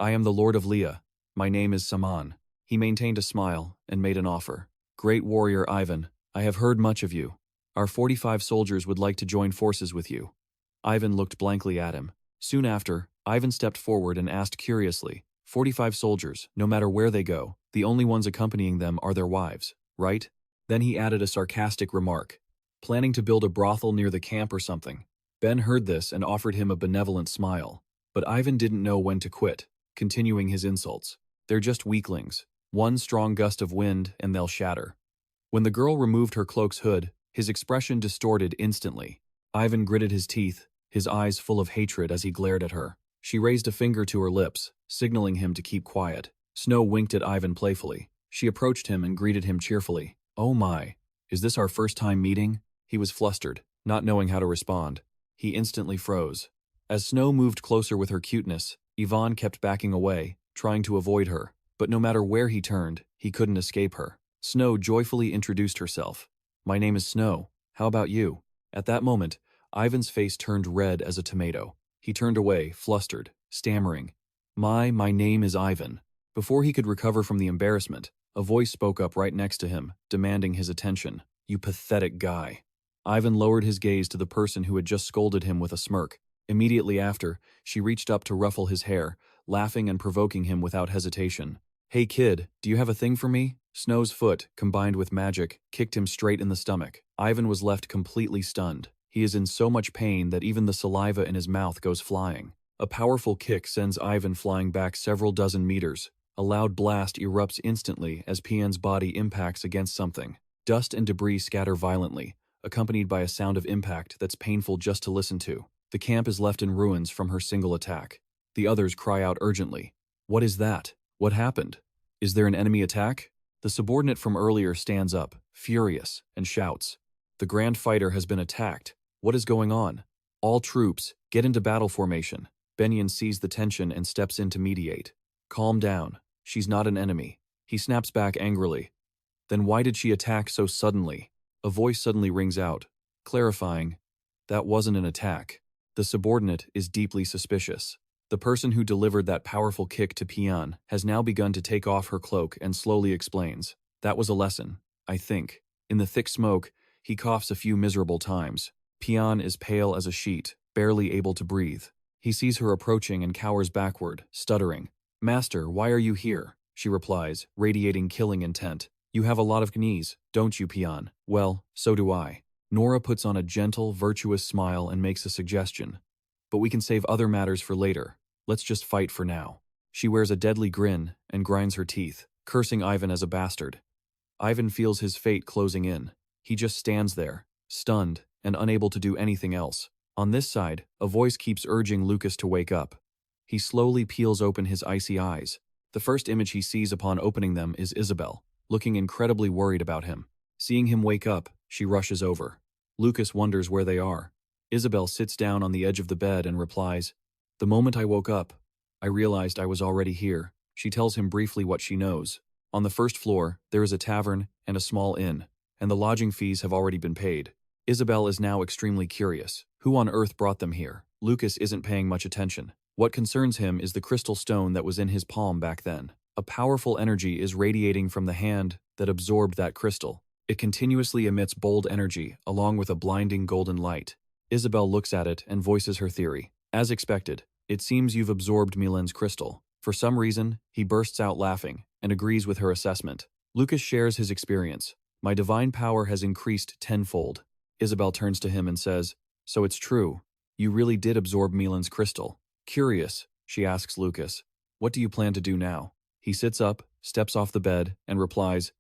I am the Lord of Leah. My name is Saman. He maintained a smile and made an offer. Great warrior Ivan, I have heard much of you. Our 45 soldiers would like to join forces with you. Ivan looked blankly at him. Soon after, Ivan stepped forward and asked curiously, 45 soldiers, no matter where they go, the only ones accompanying them are their wives, right? Then he added a sarcastic remark. Planning to build a brothel near the camp or something. Ben heard this and offered him a benevolent smile. But Ivan didn't know when to quit, continuing his insults. They're just weaklings. One strong gust of wind and they'll shatter. When the girl removed her cloak's hood, his expression distorted instantly. Ivan gritted his teeth, his eyes full of hatred as he glared at her. She raised a finger to her lips, signaling him to keep quiet. Snow winked at Ivan playfully. She approached him and greeted him cheerfully. "Oh my, is this our first time meeting?" He was flustered, not knowing how to respond. He instantly froze. As Snow moved closer with her cuteness, Yvonne kept backing away, trying to avoid her. But no matter where he turned, he couldn't escape her. Snow joyfully introduced herself. "My name is Snow. How about you?" At that moment, Ivan's face turned red as a tomato. He turned away, flustered, stammering, My name is Ivan." Before he could recover from the embarrassment, a voice spoke up right next to him, demanding his attention. "You pathetic guy." Ivan lowered his gaze to the person who had just scolded him with a smirk. Immediately after, she reached up to ruffle his hair, laughing and provoking him without hesitation. "Hey kid, do you have a thing for me?" Snow's foot, combined with magic, kicked him straight in the stomach. Ivan was left completely stunned. He is in so much pain that even the saliva in his mouth goes flying. A powerful kick sends Ivan flying back several dozen meters. A loud blast erupts instantly as Pian's body impacts against something. Dust and debris scatter violently, accompanied by a sound of impact that's painful just to listen to. The camp is left in ruins from her single attack. The others cry out urgently. "What is that? What happened? Is there an enemy attack?" The subordinate from earlier stands up, furious, and shouts, "The Grand Fighter has been attacked. What is going on? All troops, get into battle formation." Benyon sees the tension and steps in to mediate. "Calm down. She's not an enemy." He snaps back angrily. "Then why did she attack so suddenly?" A voice suddenly rings out, clarifying, "That wasn't an attack." The subordinate is deeply suspicious. The person who delivered that powerful kick to Pian has now begun to take off her cloak and slowly explains, "That was a lesson, I think." In the thick smoke, he coughs a few miserable times. Pian is pale as a sheet, barely able to breathe. He sees her approaching and cowers backward, stuttering. "Master, why are you here?" She replies, radiating killing intent. "You have a lot of knees, don't you, Pian?" "Well, so do I." Nora puts on a gentle, virtuous smile and makes a suggestion. "But we can save other matters for later. Let's just fight for now." She wears a deadly grin and grinds her teeth, cursing Ivan as a bastard. Ivan feels his fate closing in. He just stands there, stunned and unable to do anything else. On this side, a voice keeps urging Lucas to wake up. He slowly peels open his icy eyes. The first image he sees upon opening them is Isabel, looking incredibly worried about him. Seeing him wake up, she rushes over. Lucas wonders where they are. Isabel sits down on the edge of the bed and replies, "The moment I woke up, I realized I was already here." She tells him briefly what she knows. On the first floor, there is a tavern and a small inn, and the lodging fees have already been paid. Isabel is now extremely curious. Who on earth brought them here? Lucas isn't paying much attention. What concerns him is the crystal stone that was in his palm back then. A powerful energy is radiating from the hand that absorbed that crystal. It continuously emits bold energy, along with a blinding golden light. Isabel looks at it and voices her theory. "As expected, it seems you've absorbed Milan's crystal." For some reason, he bursts out laughing and agrees with her assessment. Lucas shares his experience. "My divine power has increased tenfold." Isabel turns to him and says, "So it's true. You really did absorb Milan's crystal." Curious, she asks Lucas, "What do you plan to do now?" He sits up, steps off the bed, and replies,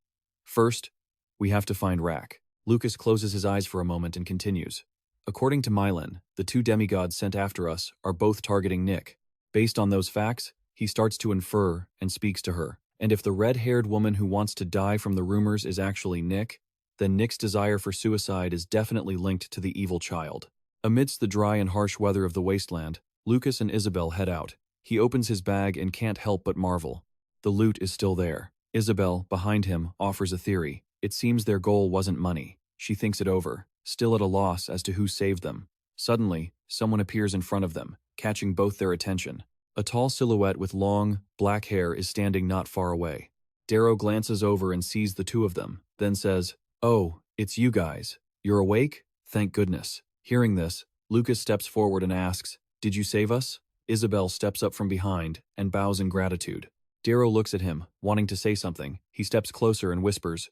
"First, we have to find Rack." Lucas closes his eyes for a moment and continues. "According to Milan, the two demigods sent after us are both targeting Nick. Based on those facts, he starts to infer and speaks to her. And if the red-haired woman who wants to die from the rumors is actually Nick, then Nick's desire for suicide is definitely linked to the evil child." Amidst the dry and harsh weather of the wasteland, Lucas and Isabel head out. He opens his bag and can't help but marvel. The loot is still there. Isabel, behind him, offers a theory. It seems their goal wasn't money. She thinks it over, still at a loss as to who saved them. Suddenly, someone appears in front of them, catching both their attention. A tall silhouette with long, black hair is standing not far away. Darrow glances over and sees the two of them, then says, "Oh, it's you guys. You're awake? Thank goodness." Hearing this, Lucas steps forward and asks, "Did you save us?" Isabel steps up from behind and bows in gratitude. Darrow looks at him, wanting to say something. He steps closer and whispers,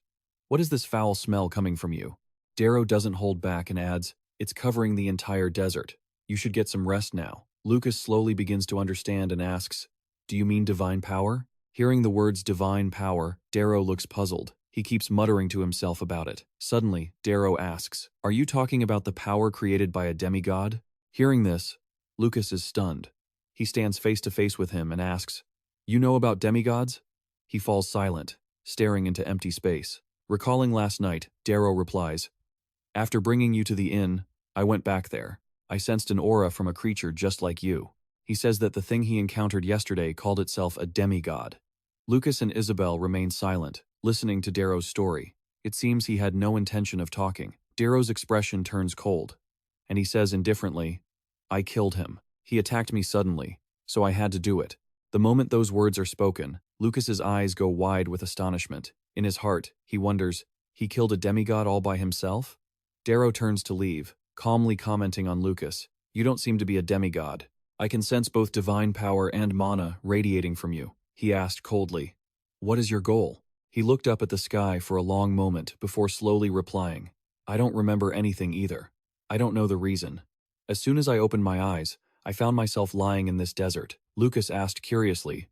"What is this foul smell coming from you?" Darrow doesn't hold back and adds, "It's covering the entire desert. You should get some rest now." Lucas slowly begins to understand and asks, "Do you mean divine power?" Hearing the words divine power, Darrow looks puzzled. He He keeps muttering to himself about it. Suddenly, Darrow asks, "Are you talking about the power created by a demigod?" Hearing this, Lucas is stunned. He stands face to face with him and asks, "You know about demigods?" He falls silent, staring into empty space. Recalling last night, Darrow replies, "After bringing you to the inn, I went back there. I sensed an aura from a creature just like you." He says that the thing he encountered yesterday called itself a demigod. Lucas and Isabel remain silent, listening to Darrow's story. It seems he had no intention of talking. Darrow's expression turns cold, and he says indifferently, "I killed him. He attacked me suddenly, so I had to do it." The moment those words are spoken, Lucas's eyes go wide with astonishment. In his heart, he wonders, he killed a demigod all by himself? Darrow turns to leave, calmly commenting on Lucas, "You don't seem to be a demigod. I can sense both divine power and mana radiating from you." He asked coldly, "What is your goal?" He looked up at the sky for a long moment before slowly replying, "I don't remember anything either. I don't know the reason. As soon as I opened my eyes, I found myself lying in this desert." Lucas asked curiously,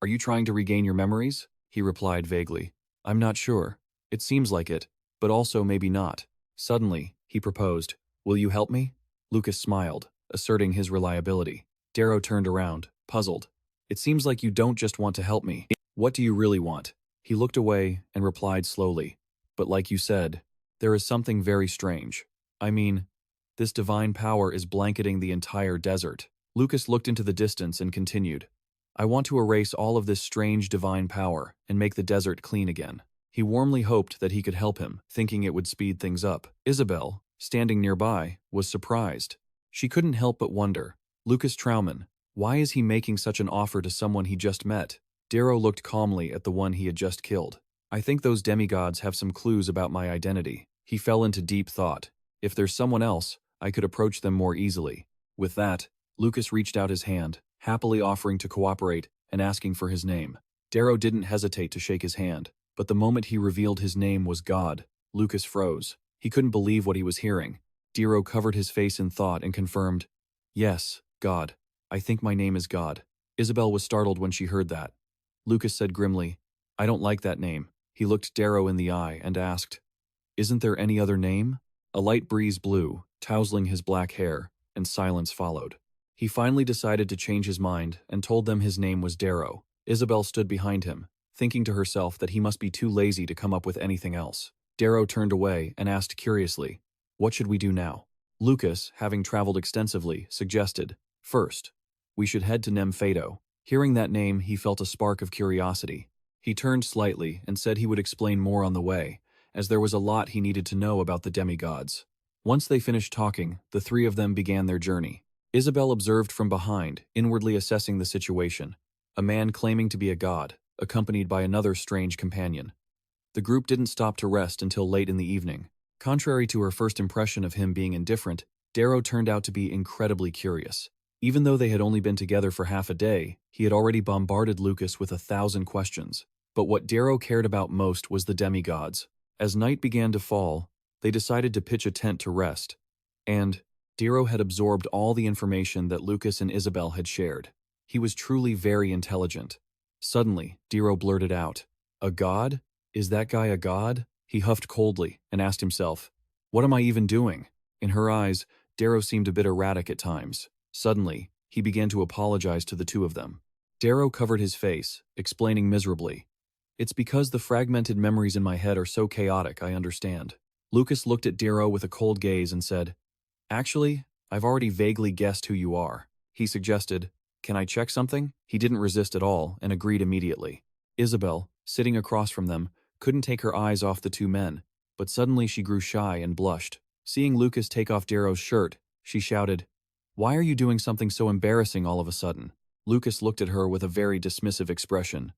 "Are you trying to regain your memories?" He replied vaguely, "I'm not sure. It seems like it, but also maybe not." Suddenly, he proposed, "Will you help me?" Lucas smiled, asserting his reliability. Darrow turned around, puzzled. "It seems like you don't just want to help me. What do you really want?" He looked away and replied slowly, "But like you said, there is something very strange. I mean, this divine power is blanketing the entire desert." Lucas looked into the distance and continued, "I want to erase all of this strange divine power and make the desert clean again." He warmly hoped that he could help him, thinking it would speed things up. Isabel, standing nearby, was surprised. She couldn't help but wonder, Lucas Trauman, why is he making such an offer to someone he just met? Darrow looked calmly at the one he had just killed. "I think those demigods have some clues about my identity." He fell into deep thought. If there's someone else, I could approach them more easily. With that, Lucas reached out his hand, happily offering to cooperate and asking for his name. Darrow didn't hesitate to shake his hand, but the moment he revealed his name was God, Lucas froze. He couldn't believe what he was hearing. Darrow covered his face in thought and confirmed, "Yes, God. I think my name is God." Isabel was startled when she heard that. Lucas said grimly, "I don't like that name." He looked Darrow in the eye and asked, "Isn't there any other name?" A light breeze blew, tousling his black hair, and silence followed. He finally decided to change his mind and told them his name was Darrow. Isabel stood behind him, thinking to herself that he must be too lazy to come up with anything else. Darrow turned away and asked curiously, "What should we do now?" Lucas, having traveled extensively, suggested, "First, we should head to Nemphado." Hearing that name, he felt a spark of curiosity. He turned slightly and said he would explain more on the way, as there was a lot he needed to know about the demigods. Once they finished talking, the three of them began their journey. Isabel observed from behind, inwardly assessing the situation. A man claiming to be a god, accompanied by another strange companion. The group didn't stop to rest until late in the evening. Contrary to her first impression of him being indifferent, Darrow turned out to be incredibly curious. Even though they had only been together for half a day, he had already bombarded Lucas with 1,000 questions. But what Darrow cared about most was the demigods. As night began to fall, they decided to pitch a tent to rest. And Darrow had absorbed all the information that Lucas and Isabel had shared. He was truly very intelligent. Suddenly, Darrow blurted out, "A god? Is that guy a god?" He huffed coldly and asked himself, "What am I even doing?" In her eyes, Darrow seemed a bit erratic at times. Suddenly, he began to apologize to the two of them. Darrow covered his face, explaining miserably, "It's because the fragmented memories in my head are so chaotic, I understand." Lucas looked at Darrow with a cold gaze and said, "Actually, I've already vaguely guessed who you are." He suggested, "Can I check something?" He didn't resist at all and agreed immediately. Isabel, sitting across from them, couldn't take her eyes off the two men, but suddenly she grew shy and blushed. Seeing Lucas take off Darrow's shirt, she shouted, "Why are you doing something so embarrassing all of a sudden?" Lucas looked at her with a very dismissive expression.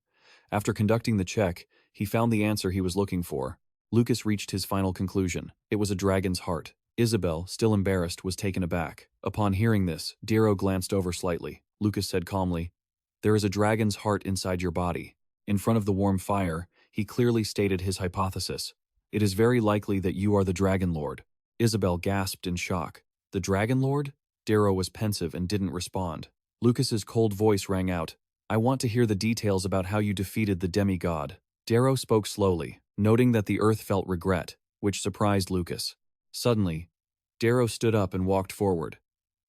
After conducting the check, he found the answer he was looking for. Lucas reached his final conclusion. It was a dragon's heart. Isabel, still embarrassed, was taken aback. Upon hearing this, Darrow glanced over slightly. Lucas said calmly, "There is a dragon's heart inside your body." In front of the warm fire, he clearly stated his hypothesis. "It is very likely that you are the Dragon Lord." Isabel gasped in shock. "The Dragon Lord?" Darrow was pensive and didn't respond. Lucas's cold voice rang out, "I want to hear the details about how you defeated the demigod." Darrow spoke slowly, noting that the earth felt regret, which surprised Lucas. Suddenly, Darrow stood up and walked forward.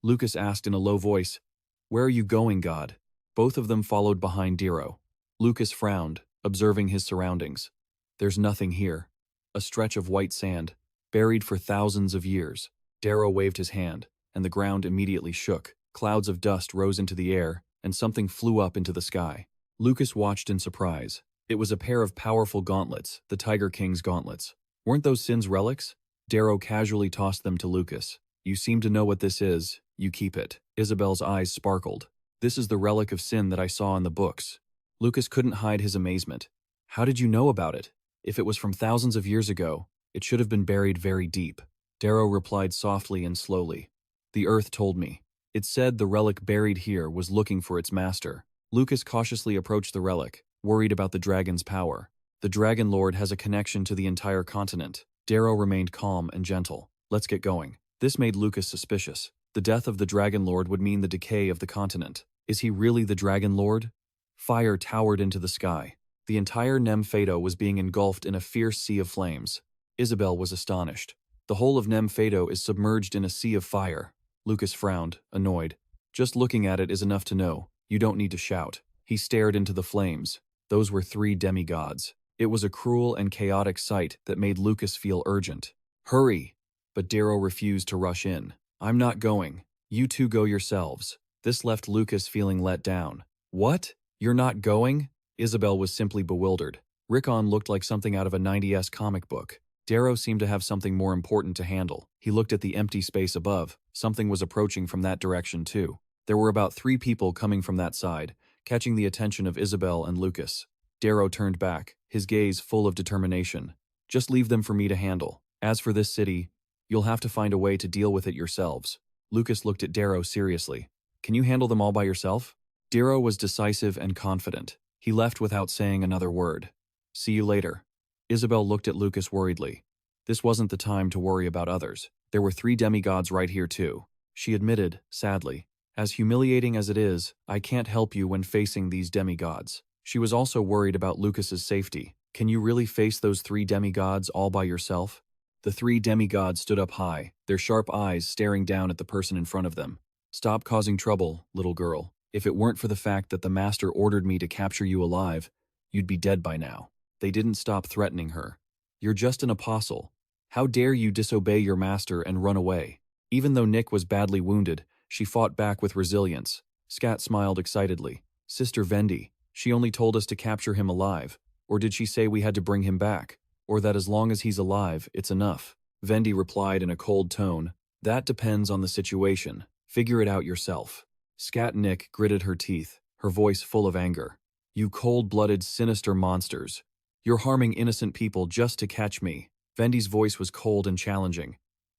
Lucas asked in a low voice, "Where are you going, God?" Both of them followed behind Darrow. Lucas frowned, observing his surroundings. There's nothing here. A stretch of white sand, buried for thousands of years. Darrow waved his hand, and the ground immediately shook. Clouds of dust rose into the air, and something flew up into the sky. Lucas watched in surprise. It was a pair of powerful gauntlets, the Tiger King's gauntlets. Weren't those Sin's relics? Darrow casually tossed them to Lucas. You seem to know what this is. You keep it. Isabel's eyes sparkled. This is the relic of Sin that I saw in the books. Lucas couldn't hide his amazement. How did you know about it? If it was from thousands of years ago, it should have been buried very deep. Darrow replied softly and slowly. The earth told me. It said the relic buried here was looking for its master. Lucas cautiously approached the relic, worried about the dragon's power. The Dragon Lord has a connection to the entire continent. Darrow remained calm and gentle. Let's get going. This made Lucas suspicious. The death of the Dragon Lord would mean the decay of the continent. Is he really the Dragon Lord? Fire towered into the sky. The entire Nemphado was being engulfed in a fierce sea of flames. Isabel was astonished. The whole of Nemphado is submerged in a sea of fire. Lucas frowned, annoyed. Just looking at it is enough to know. You don't need to shout. He stared into the flames. Those were 3 demigods. It was a cruel and chaotic sight that made Lucas feel urgent. Hurry! But Darrow refused to rush in. I'm not going. You two go yourselves. This left Lucas feeling let down. What? You're not going? Isabel was simply bewildered. Rickon looked like something out of a 90s comic book. Darrow seemed to have something more important to handle. He looked at the empty space above. Something was approaching from that direction too. There were about 3 people coming from that side, catching the attention of Isabel and Lucas. Darrow turned back, his gaze full of determination. Just leave them for me to handle. As for this city, you'll have to find a way to deal with it yourselves. Lucas looked at Darrow seriously. Can you handle them all by yourself? Darrow was decisive and confident. He left without saying another word. See you later. Isabel looked at Lucas worriedly. This wasn't the time to worry about others. There were 3 demigods right here too. She admitted, sadly. As humiliating as it is, I can't help you when facing these demigods. She was also worried about Lucas's safety. Can you really face those 3 demigods all by yourself? The 3 demigods stood up high, their sharp eyes staring down at the person in front of them. Stop causing trouble, little girl. If it weren't for the fact that the master ordered me to capture you alive, you'd be dead by now. They didn't stop threatening her. You're just an apostle. How dare you disobey your master and run away? Even though Nick was badly wounded, she fought back with resilience. Scat smiled excitedly. Sister Vendi, she only told us to capture him alive. Or did she say we had to bring him back? Or that as long as he's alive, it's enough? Vendi replied in a cold tone. That depends on the situation. Figure it out yourself. Scat Nick gritted her teeth, her voice full of anger. You cold-blooded, sinister monsters. You're harming innocent people just to catch me. Vendi's voice was cold and challenging.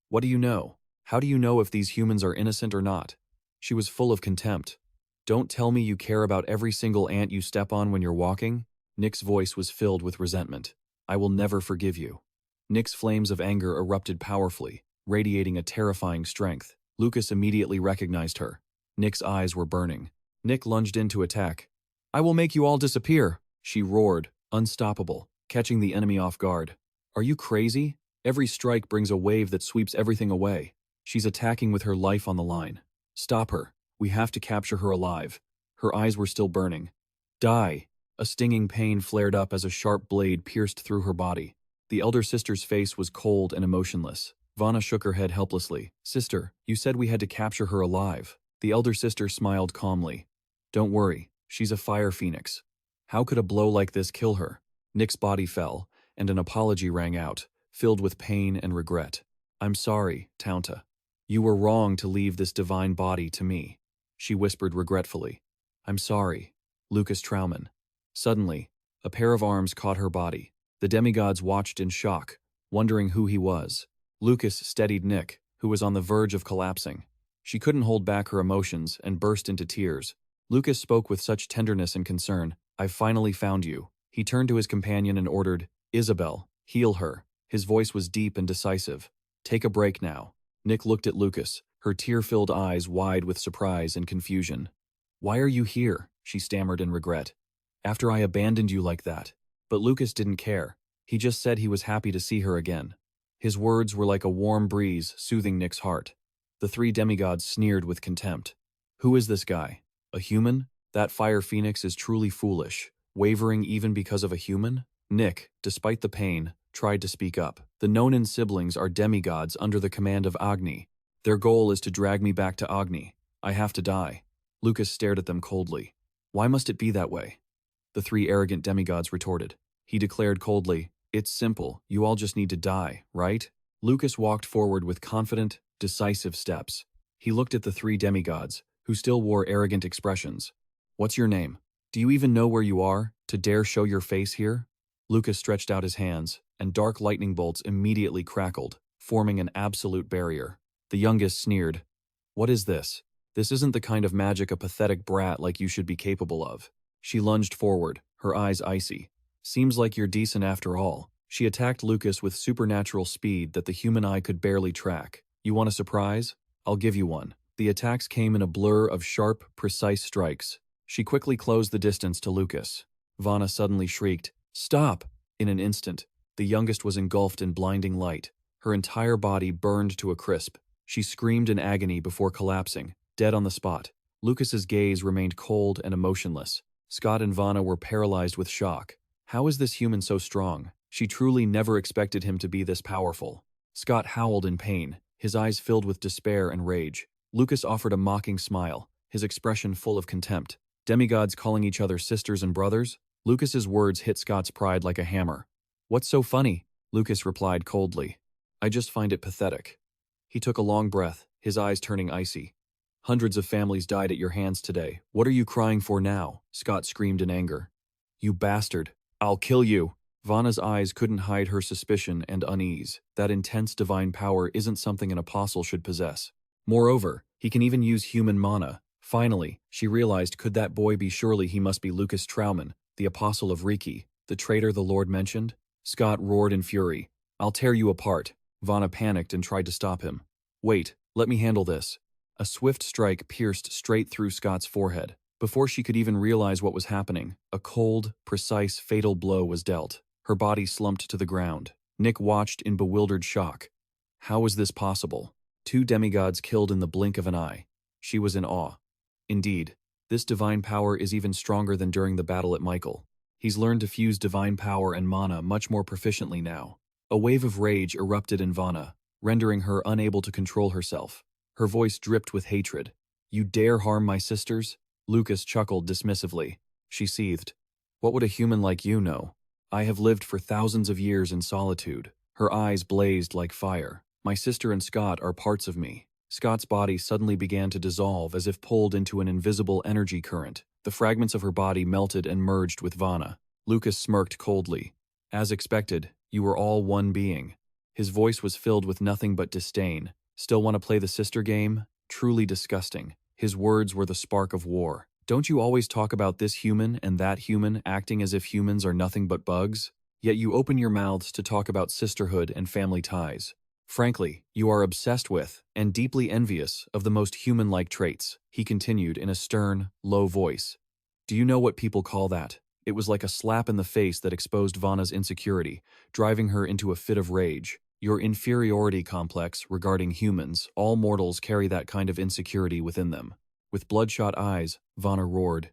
What do you know? How do you know if these humans are innocent or not? She was full of contempt. Don't tell me you care about every single ant you step on when you're walking? Nick's voice was filled with resentment. I will never forgive you. Nick's flames of anger erupted powerfully, radiating a terrifying strength. Lucas immediately recognized her. Nick's eyes were burning. Nick lunged in to attack. I will make you all disappear, she roared, unstoppable, catching the enemy off guard. Are you crazy? Every strike brings a wave that sweeps everything away. She's attacking with her life on the line. Stop her. We have to capture her alive. Her eyes were still burning. Die. A stinging pain flared up as a sharp blade pierced through her body. The elder sister's face was cold and emotionless. Vana shook her head helplessly. Sister, you said we had to capture her alive. The elder sister smiled calmly. Don't worry, she's a fire phoenix. How could a blow like this kill her? Nick's body fell, and an apology rang out, filled with pain and regret. I'm sorry, Taunta. You were wrong to leave this divine body to me. She whispered regretfully. I'm sorry, Lucas Trauman. Suddenly, a pair of arms caught her body. The demigods watched in shock, wondering who he was. Lucas steadied Nick, who was on the verge of collapsing. She couldn't hold back her emotions and burst into tears. Lucas spoke with such tenderness and concern. I've finally found you. He turned to his companion and ordered, Isabel, heal her. His voice was deep and decisive. Take a break now. Nick looked at Lucas, her tear-filled eyes wide with surprise and confusion. Why are you here? She stammered in regret. After I abandoned you like that. But Lucas didn't care. He just said he was happy to see her again. His words were like a warm breeze soothing Nick's heart. The three demigods sneered with contempt. Who is this guy? A human? That fire phoenix is truly foolish, wavering even because of a human? Nick, despite the pain, tried to speak up. The Nonin siblings are demigods under the command of Agni. Their goal is to drag me back to Agni. I have to die. Lucas stared at them coldly. Why must it be that way? The three arrogant demigods retorted. He declared coldly, it's simple, you all just need to die, right? Lucas walked forward with confident, decisive steps. He looked at the three demigods, who still wore arrogant expressions. What's your name? Do you even know where you are, to dare show your face here? Lucas stretched out his hands, and dark lightning bolts immediately crackled, forming an absolute barrier. The youngest sneered. What is this? This isn't the kind of magic a pathetic brat like you should be capable of. She lunged forward, her eyes icy. Seems like you're decent after all. She attacked Lucas with supernatural speed that the human eye could barely track. You want a surprise? I'll give you one. The attacks came in a blur of sharp, precise strikes. She quickly closed the distance to Lucas. Vana suddenly shrieked, Stop! In an instant, the youngest was engulfed in blinding light. Her entire body burned to a crisp. She screamed in agony before collapsing, dead on the spot. Lucas's gaze remained cold and emotionless. Scott and Vana were paralyzed with shock. How is this human so strong? She truly never expected him to be this powerful. Scott howled in pain, his eyes filled with despair and rage. Lucas offered a mocking smile, his expression full of contempt. Demigods calling each other sisters and brothers? Lucas's words hit Scott's pride like a hammer. What's so funny? Lucas replied coldly. I just find it pathetic. He took a long breath, his eyes turning icy. Hundreds of families died at your hands today. What are you crying for now? Scott screamed in anger. You bastard. I'll kill you. Vana's eyes couldn't hide her suspicion and unease. That intense divine power isn't something an apostle should possess. Moreover, he can even use human mana. Finally, she realized could that boy be surely he must be Lucas Trauman, the apostle of Riki, the traitor the Lord mentioned? Scott roared in fury. I'll tear you apart. Vana panicked and tried to stop him. Wait, let me handle this. A swift strike pierced straight through Scott's forehead. Before she could even realize what was happening, a cold, precise, fatal blow was dealt. Her body slumped to the ground. Nick watched in bewildered shock. How was this possible? Two demigods killed in the blink of an eye. She was in awe. Indeed, this divine power is even stronger than during the battle at Michael. He's learned to fuse divine power and mana much more proficiently now. A wave of rage erupted in Vana, rendering her unable to control herself. Her voice dripped with hatred. You dare harm my sisters? Lucas chuckled dismissively. She seethed. What would a human like you know? I have lived for thousands of years in solitude. Her eyes blazed like fire. My sister and Scott are parts of me. Scott's body suddenly began to dissolve as if pulled into an invisible energy current. The fragments of her body melted and merged with Vana. Lucas smirked coldly. As expected, you were all one being. His voice was filled with nothing but disdain. Still want to play the sister game? Truly disgusting. His words were the spark of war. Don't you always talk about this human and that human acting as if humans are nothing but bugs? Yet you open your mouths to talk about sisterhood and family ties. Frankly, you are obsessed with, and deeply envious of the most human-like traits, he continued in a stern, low voice. Do you know what people call that? It was like a slap in the face that exposed Vana's insecurity, driving her into a fit of rage. Your inferiority complex regarding humans, all mortals carry that kind of insecurity within them. With bloodshot eyes, Vana roared.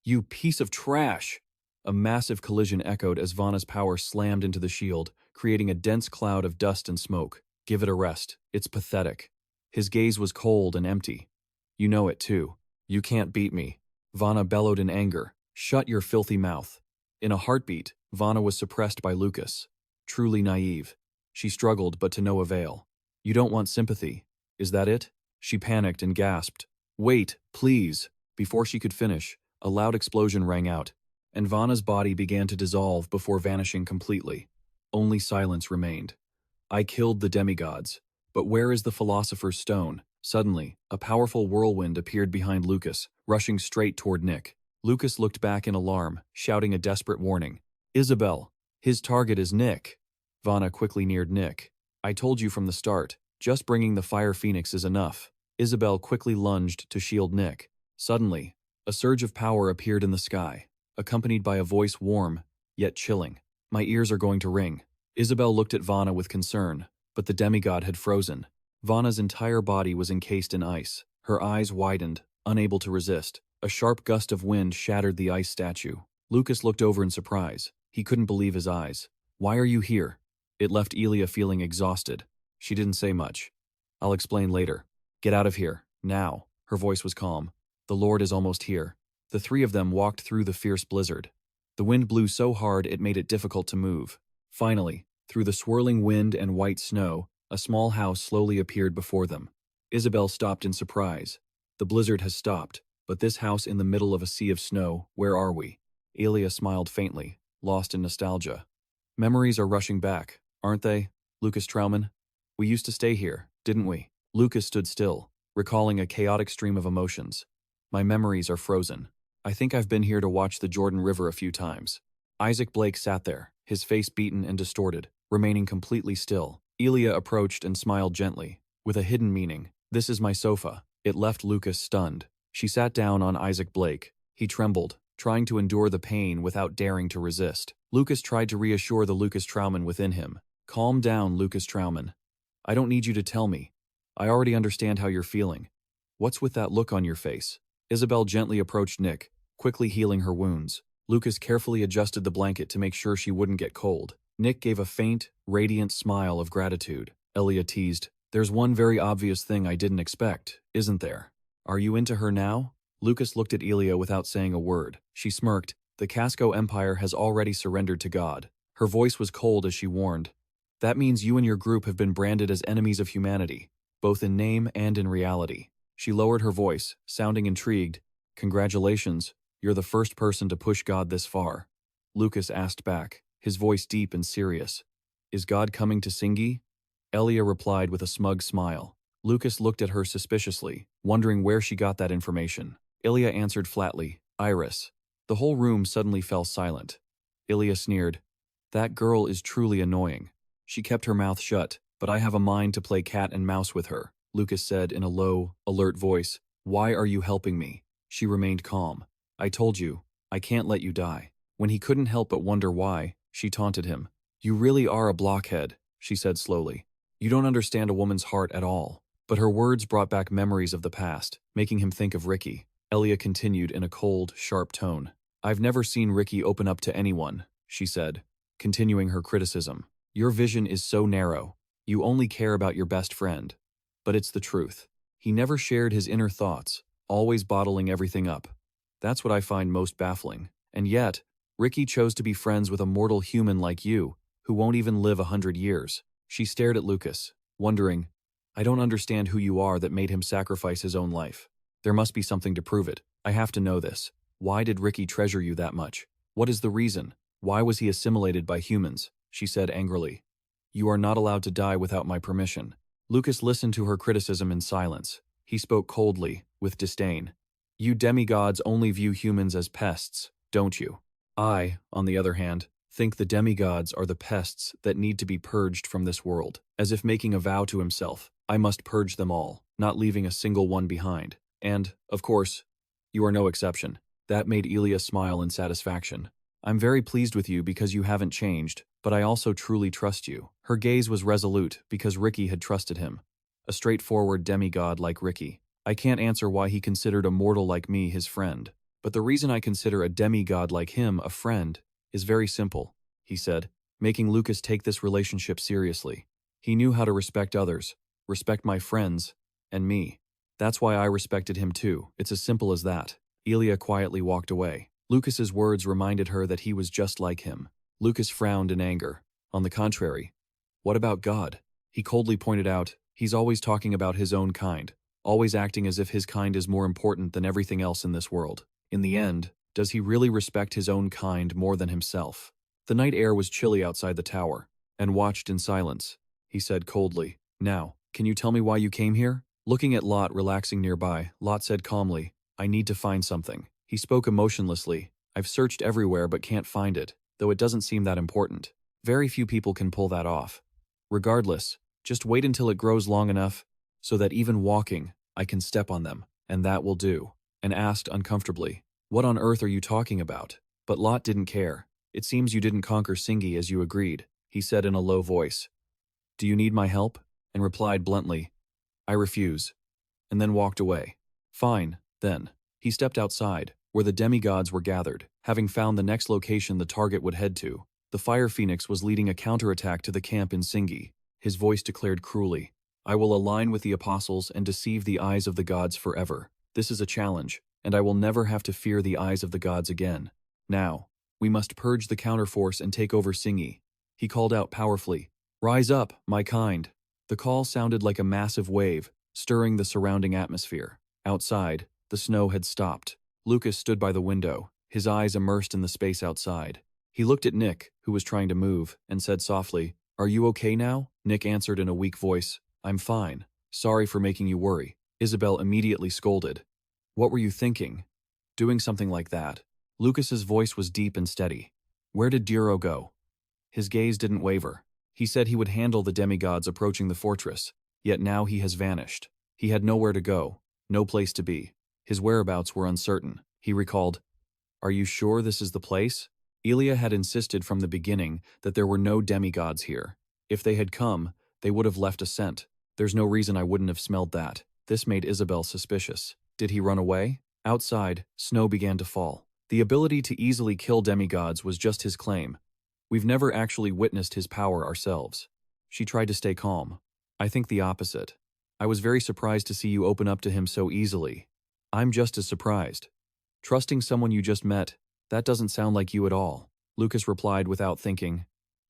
You piece of trash! A massive collision echoed as Vana's power slammed into the shield, creating a dense cloud of dust and smoke. Give it a rest. It's pathetic. His gaze was cold and empty. You know it too. You can't beat me. Vana bellowed in anger. Shut your filthy mouth. In a heartbeat, Vana was suppressed by Lucas. Truly naive. She struggled, but to no avail. You don't want sympathy. Is that it? She panicked and gasped. Wait, please. Before she could finish, a loud explosion rang out, and Vana's body began to dissolve before vanishing completely. Only silence remained. I killed the demigods, but where is the philosopher's stone? Suddenly, a powerful whirlwind appeared behind Lucas, rushing straight toward Nick. Lucas looked back in alarm, shouting a desperate warning. Isabel, his target is Nick. Vana quickly neared Nick. I told you from the start, just bringing the fire phoenix is enough. Isabel quickly lunged to shield Nick. Suddenly, a surge of power appeared in the sky, accompanied by a voice warm, yet chilling. My ears are going to ring. Isabel looked at Vana with concern, but the demigod had frozen. Vana's entire body was encased in ice. Her eyes widened, unable to resist. A sharp gust of wind shattered the ice statue. Lucas looked over in surprise. He couldn't believe his eyes. Why are you here? It left Elia feeling exhausted. She didn't say much. I'll explain later. Get out of here, now. Her voice was calm. The Lord is almost here. The three of them walked through the fierce blizzard. The wind blew so hard it made it difficult to move. Finally, through the swirling wind and white snow, a small house slowly appeared before them. Isabel stopped in surprise. The blizzard has stopped, but this house in the middle of a sea of snow, where are we? Elia smiled faintly, lost in nostalgia. Memories are rushing back, aren't they, Lucas Trauman? We used to stay here, didn't we? Lucas stood still, recalling a chaotic stream of emotions. My memories are frozen. I think I've been here to watch the Jordan River a few times. Isaac Blake sat there, his face beaten and distorted, remaining completely still. Elia approached and smiled gently, with a hidden meaning. This is my sofa. It left Lucas stunned. She sat down on Isaac Blake. He trembled, trying to endure the pain without daring to resist. Lucas tried to reassure the Lucas Trauman within him. Calm down, Lucas Trauman. I don't need you to tell me. I already understand how you're feeling. What's with that look on your face? Isabel gently approached Nick, quickly healing her wounds. Lucas carefully adjusted the blanket to make sure she wouldn't get cold. Nick gave a faint, radiant smile of gratitude. Elia teased, "There's one very obvious thing I didn't expect, isn't there? Are you into her now?" Lucas looked at Elia without saying a word. She smirked. The Casco Empire has already surrendered to God. Her voice was cold as she warned. That means you and your group have been branded as enemies of humanity, both in name and in reality. She lowered her voice, sounding intrigued. Congratulations, you're the first person to push God this far. Lucas asked back, his voice deep and serious. Is God coming to Singi? Elia replied with a smug smile. Lucas looked at her suspiciously, wondering where she got that information. Elia answered flatly, Iris. The whole room suddenly fell silent. Elia sneered. That girl is truly annoying. She kept her mouth shut, but I have a mind to play cat and mouse with her, Lucas said in a low, alert voice. Why are you helping me? She remained calm. I told you, I can't let you die. When he couldn't help but wonder why, she taunted him. You really are a blockhead, she said slowly. You don't understand a woman's heart at all. But her words brought back memories of the past, making him think of Ricky. Elia continued in a cold, sharp tone. I've never seen Ricky open up to anyone, she said, continuing her criticism. Your vision is so narrow. You only care about your best friend. But it's the truth. He never shared his inner thoughts, always bottling everything up. That's what I find most baffling. And yet, Ricky chose to be friends with a mortal human like you, who won't even live 100 years. She stared at Lucas, wondering, I don't understand who you are that made him sacrifice his own life. There must be something to prove it. I have to know this. Why did Ricky treasure you that much? What is the reason? Why was he assimilated by humans? She said angrily. You are not allowed to die without my permission. Lucas listened to her criticism in silence. He spoke coldly, with disdain. You demigods only view humans as pests, don't you? I, on the other hand, think the demigods are the pests that need to be purged from this world. As if making a vow to himself, I must purge them all, not leaving a single one behind. And, of course, you are no exception. That made Elia smile in satisfaction. I'm very pleased with you because you haven't changed, but I also truly trust you. Her gaze was resolute because Ricky had trusted him. A straightforward demigod like Ricky. I can't answer why he considered a mortal like me his friend, but the reason I consider a demigod like him a friend is very simple, he said, making Lucas take this relationship seriously. He knew how to respect others, respect my friends, and me. That's why I respected him too. It's as simple as that. Elia quietly walked away. Lucas's words reminded her that he was just like him. Lucas frowned in anger. On the contrary, what about God? He coldly pointed out, he's always talking about his own kind, always acting as if his kind is more important than everything else in this world. In the end, does he really respect his own kind more than himself? The night air was chilly outside the tower, and watched in silence. He said coldly, Now, can you tell me why you came here? Looking at Lot relaxing nearby, Lot said calmly, I need to find something. He spoke emotionlessly. I've searched everywhere but can't find it, though it doesn't seem that important. Very few people can pull that off. Regardless, just wait until it grows long enough so that even walking, I can step on them, and that will do. And asked uncomfortably, What on earth are you talking about? But Lot didn't care. It seems you didn't conquer Singi as you agreed, he said in a low voice. Do you need my help? And replied bluntly, I refuse, and then walked away. Fine, then. He stepped outside, where the demigods were gathered, having found the next location the target would head to. The Fire Phoenix was leading a counterattack to the camp in Singi. His voice declared cruelly, I will align with the apostles and deceive the eyes of the gods forever. This is a challenge, and I will never have to fear the eyes of the gods again. Now, we must purge the counterforce and take over Singi. He called out powerfully, Rise up, my kind. The call sounded like a massive wave, stirring the surrounding atmosphere. Outside, the snow had stopped. Lucas stood by the window, his eyes immersed in the space outside. He looked at Nick, who was trying to move, and said softly, Are you okay now? Nick answered in a weak voice, I'm fine. Sorry for making you worry. Isabel immediately scolded. What were you thinking? Doing something like that. Lucas's voice was deep and steady. Where did Duro go? His gaze didn't waver. He said he would handle the demigods approaching the fortress, yet now he has vanished. He had nowhere to go, no place to be. His whereabouts were uncertain. He recalled, Are you sure this is the place? Elia had insisted from the beginning that there were no demigods here. If they had come, they would have left a scent. There's no reason I wouldn't have smelled that. This made Isabel suspicious. Did he run away? Outside, snow began to fall. The ability to easily kill demigods was just his claim. We've never actually witnessed his power ourselves. She tried to stay calm. I think the opposite. I was very surprised to see you open up to him so easily. I'm just as surprised. Trusting someone you just met, that doesn't sound like you at all. Lucas replied without thinking.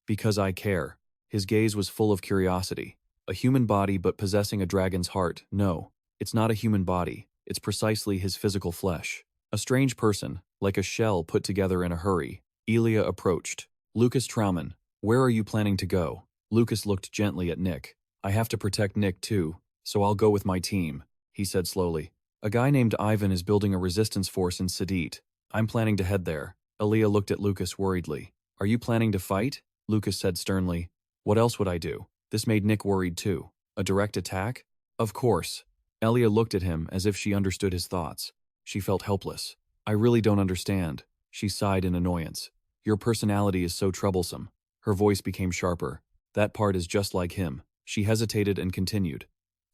Because I care. His gaze was full of curiosity. A human body but possessing a dragon's heart, no. It's not a human body. It's precisely his physical flesh. A strange person, like a shell put together in a hurry. Elia approached. Lucas Trauman, where are you planning to go? Lucas looked gently at Nick. I have to protect Nick too, so I'll go with my team, he said slowly. A guy named Ivan is building a resistance force in Sadit. I'm planning to head there. Elia looked at Lucas worriedly. Are you planning to fight? Lucas said sternly. What else would I do? This made Nick worried too. A direct attack? Of course. Elia looked at him as if she understood his thoughts. She felt helpless. I really don't understand. She sighed in annoyance. Your personality is so troublesome. Her voice became sharper. That part is just like him. She hesitated and continued.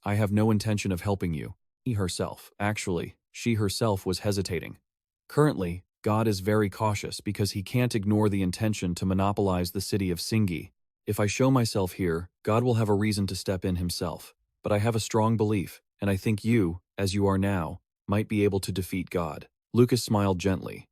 I have no intention of helping you. She herself was hesitating. Currently, God is very cautious because he can't ignore the intention to monopolize the city of Singi. If I show myself here, God will have a reason to step in himself. But I have a strong belief, and I think you, as you are now, might be able to defeat God. Lucas smiled gently.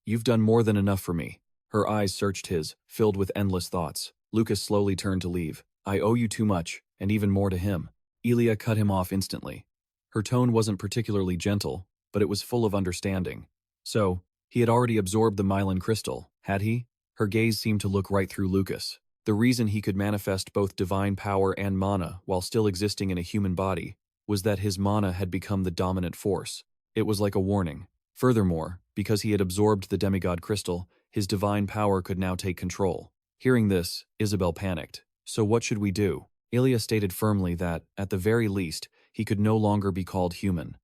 You've done more than enough for me. Her eyes searched his, filled with endless thoughts. Lucas slowly turned to leave. I owe you too much, and even more to him. Elia cut him off instantly. Her tone wasn't particularly gentle, but it was full of understanding. So, he had already absorbed the myelin crystal, had he? Her gaze seemed to look right through Lucas. The reason he could manifest both divine power and mana while still existing in a human body was that his mana had become the dominant force. It was like a warning. Furthermore, because he had absorbed the demigod crystal, his divine power could now take control. Hearing this, Isabel panicked. So what should we do? Elia stated firmly that, at the very least, he could no longer be called human.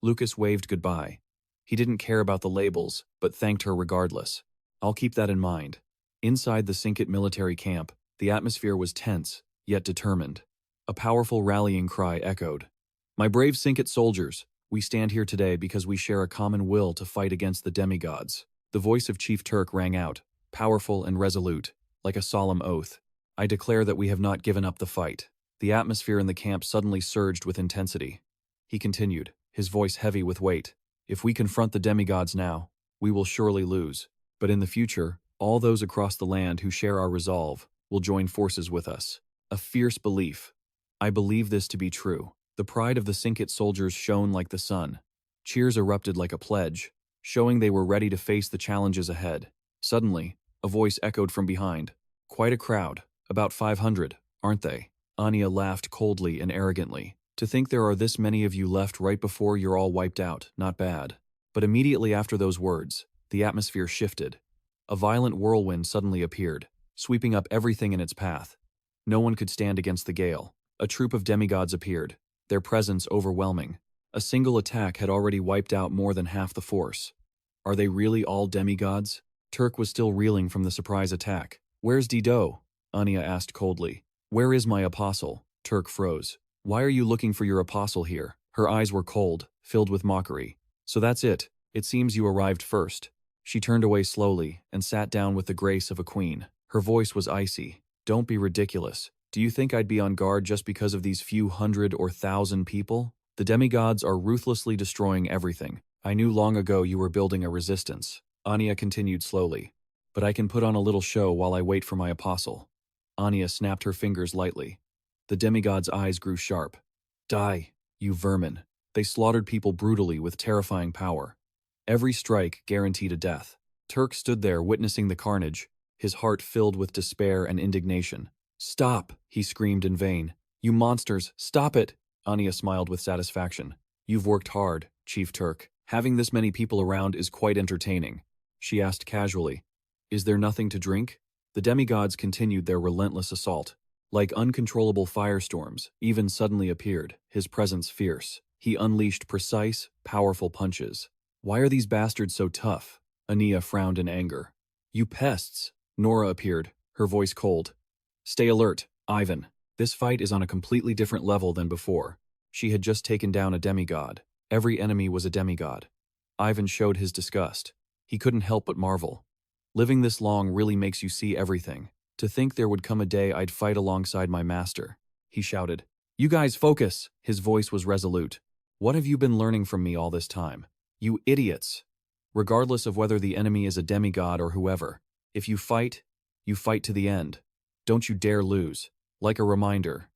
Lucas waved goodbye. He didn't care about the labels, but thanked her regardless. I'll keep that in mind. Inside the Sinket military camp, the atmosphere was tense, yet determined. A powerful rallying cry echoed. My brave Sinket soldiers, we stand here today because we share a common will to fight against the demigods. The voice of Chief Turk rang out, powerful and resolute, like a solemn oath. I declare that we have not given up the fight. The atmosphere in the camp suddenly surged with intensity. He continued, his voice heavy with weight. If we confront the demigods now, we will surely lose. But in the future, all those across the land who share our resolve will join forces with us. A fierce belief. I believe this to be true. The pride of the Sinket soldiers shone like the sun. Cheers erupted like a pledge, showing they were ready to face the challenges ahead. Suddenly, a voice echoed from behind. Quite a crowd. About 500, aren't they? Anya laughed coldly and arrogantly. To think there are this many of you left right before you're all wiped out, not bad. But immediately after those words, the atmosphere shifted. A violent whirlwind suddenly appeared, sweeping up everything in its path. No one could stand against the gale. A troop of demigods appeared, their presence overwhelming. A single attack had already wiped out more than half the force. Are they really all demigods? Turk was still reeling from the surprise attack. "Where's Dido?" Anya asked coldly. "Where is my apostle?" Turk froze. "Why are you looking for your apostle here?" Her eyes were cold, filled with mockery. "So that's it. It seems you arrived first." She turned away slowly and sat down with the grace of a queen. Her voice was icy. "Don't be ridiculous. Do you think I'd be on guard just because of these few hundred or thousand people? The demigods are ruthlessly destroying everything. I knew long ago you were building a resistance." Anya continued slowly. "But I can put on a little show while I wait for my apostle." Anya snapped her fingers lightly. The demigod's eyes grew sharp. "Die, you vermin." They slaughtered people brutally with terrifying power. Every strike guaranteed a death. Turk stood there witnessing the carnage, his heart filled with despair and indignation. "Stop," he screamed in vain. "You monsters, stop it!" Anya smiled with satisfaction. "You've worked hard, Chief Turk. Having this many people around is quite entertaining." She asked casually, "Is there nothing to drink?" The demigods continued their relentless assault. Like uncontrollable firestorms, Even suddenly appeared, his presence fierce. He unleashed precise, powerful punches. "Why are these bastards so tough?" Ania frowned in anger. "You pests!" Nora appeared, her voice cold. "Stay alert, Ivan. This fight is on a completely different level than before." She had just taken down a demigod. Every enemy was a demigod. Ivan showed his disgust. He couldn't help but marvel. "Living this long really makes you see everything. To think there would come a day I'd fight alongside my master." He shouted. "You guys focus!" His voice was resolute. "What have you been learning from me all this time? You idiots! Regardless of whether the enemy is a demigod or whoever, if you fight to the end. Don't you dare lose. Like a reminder,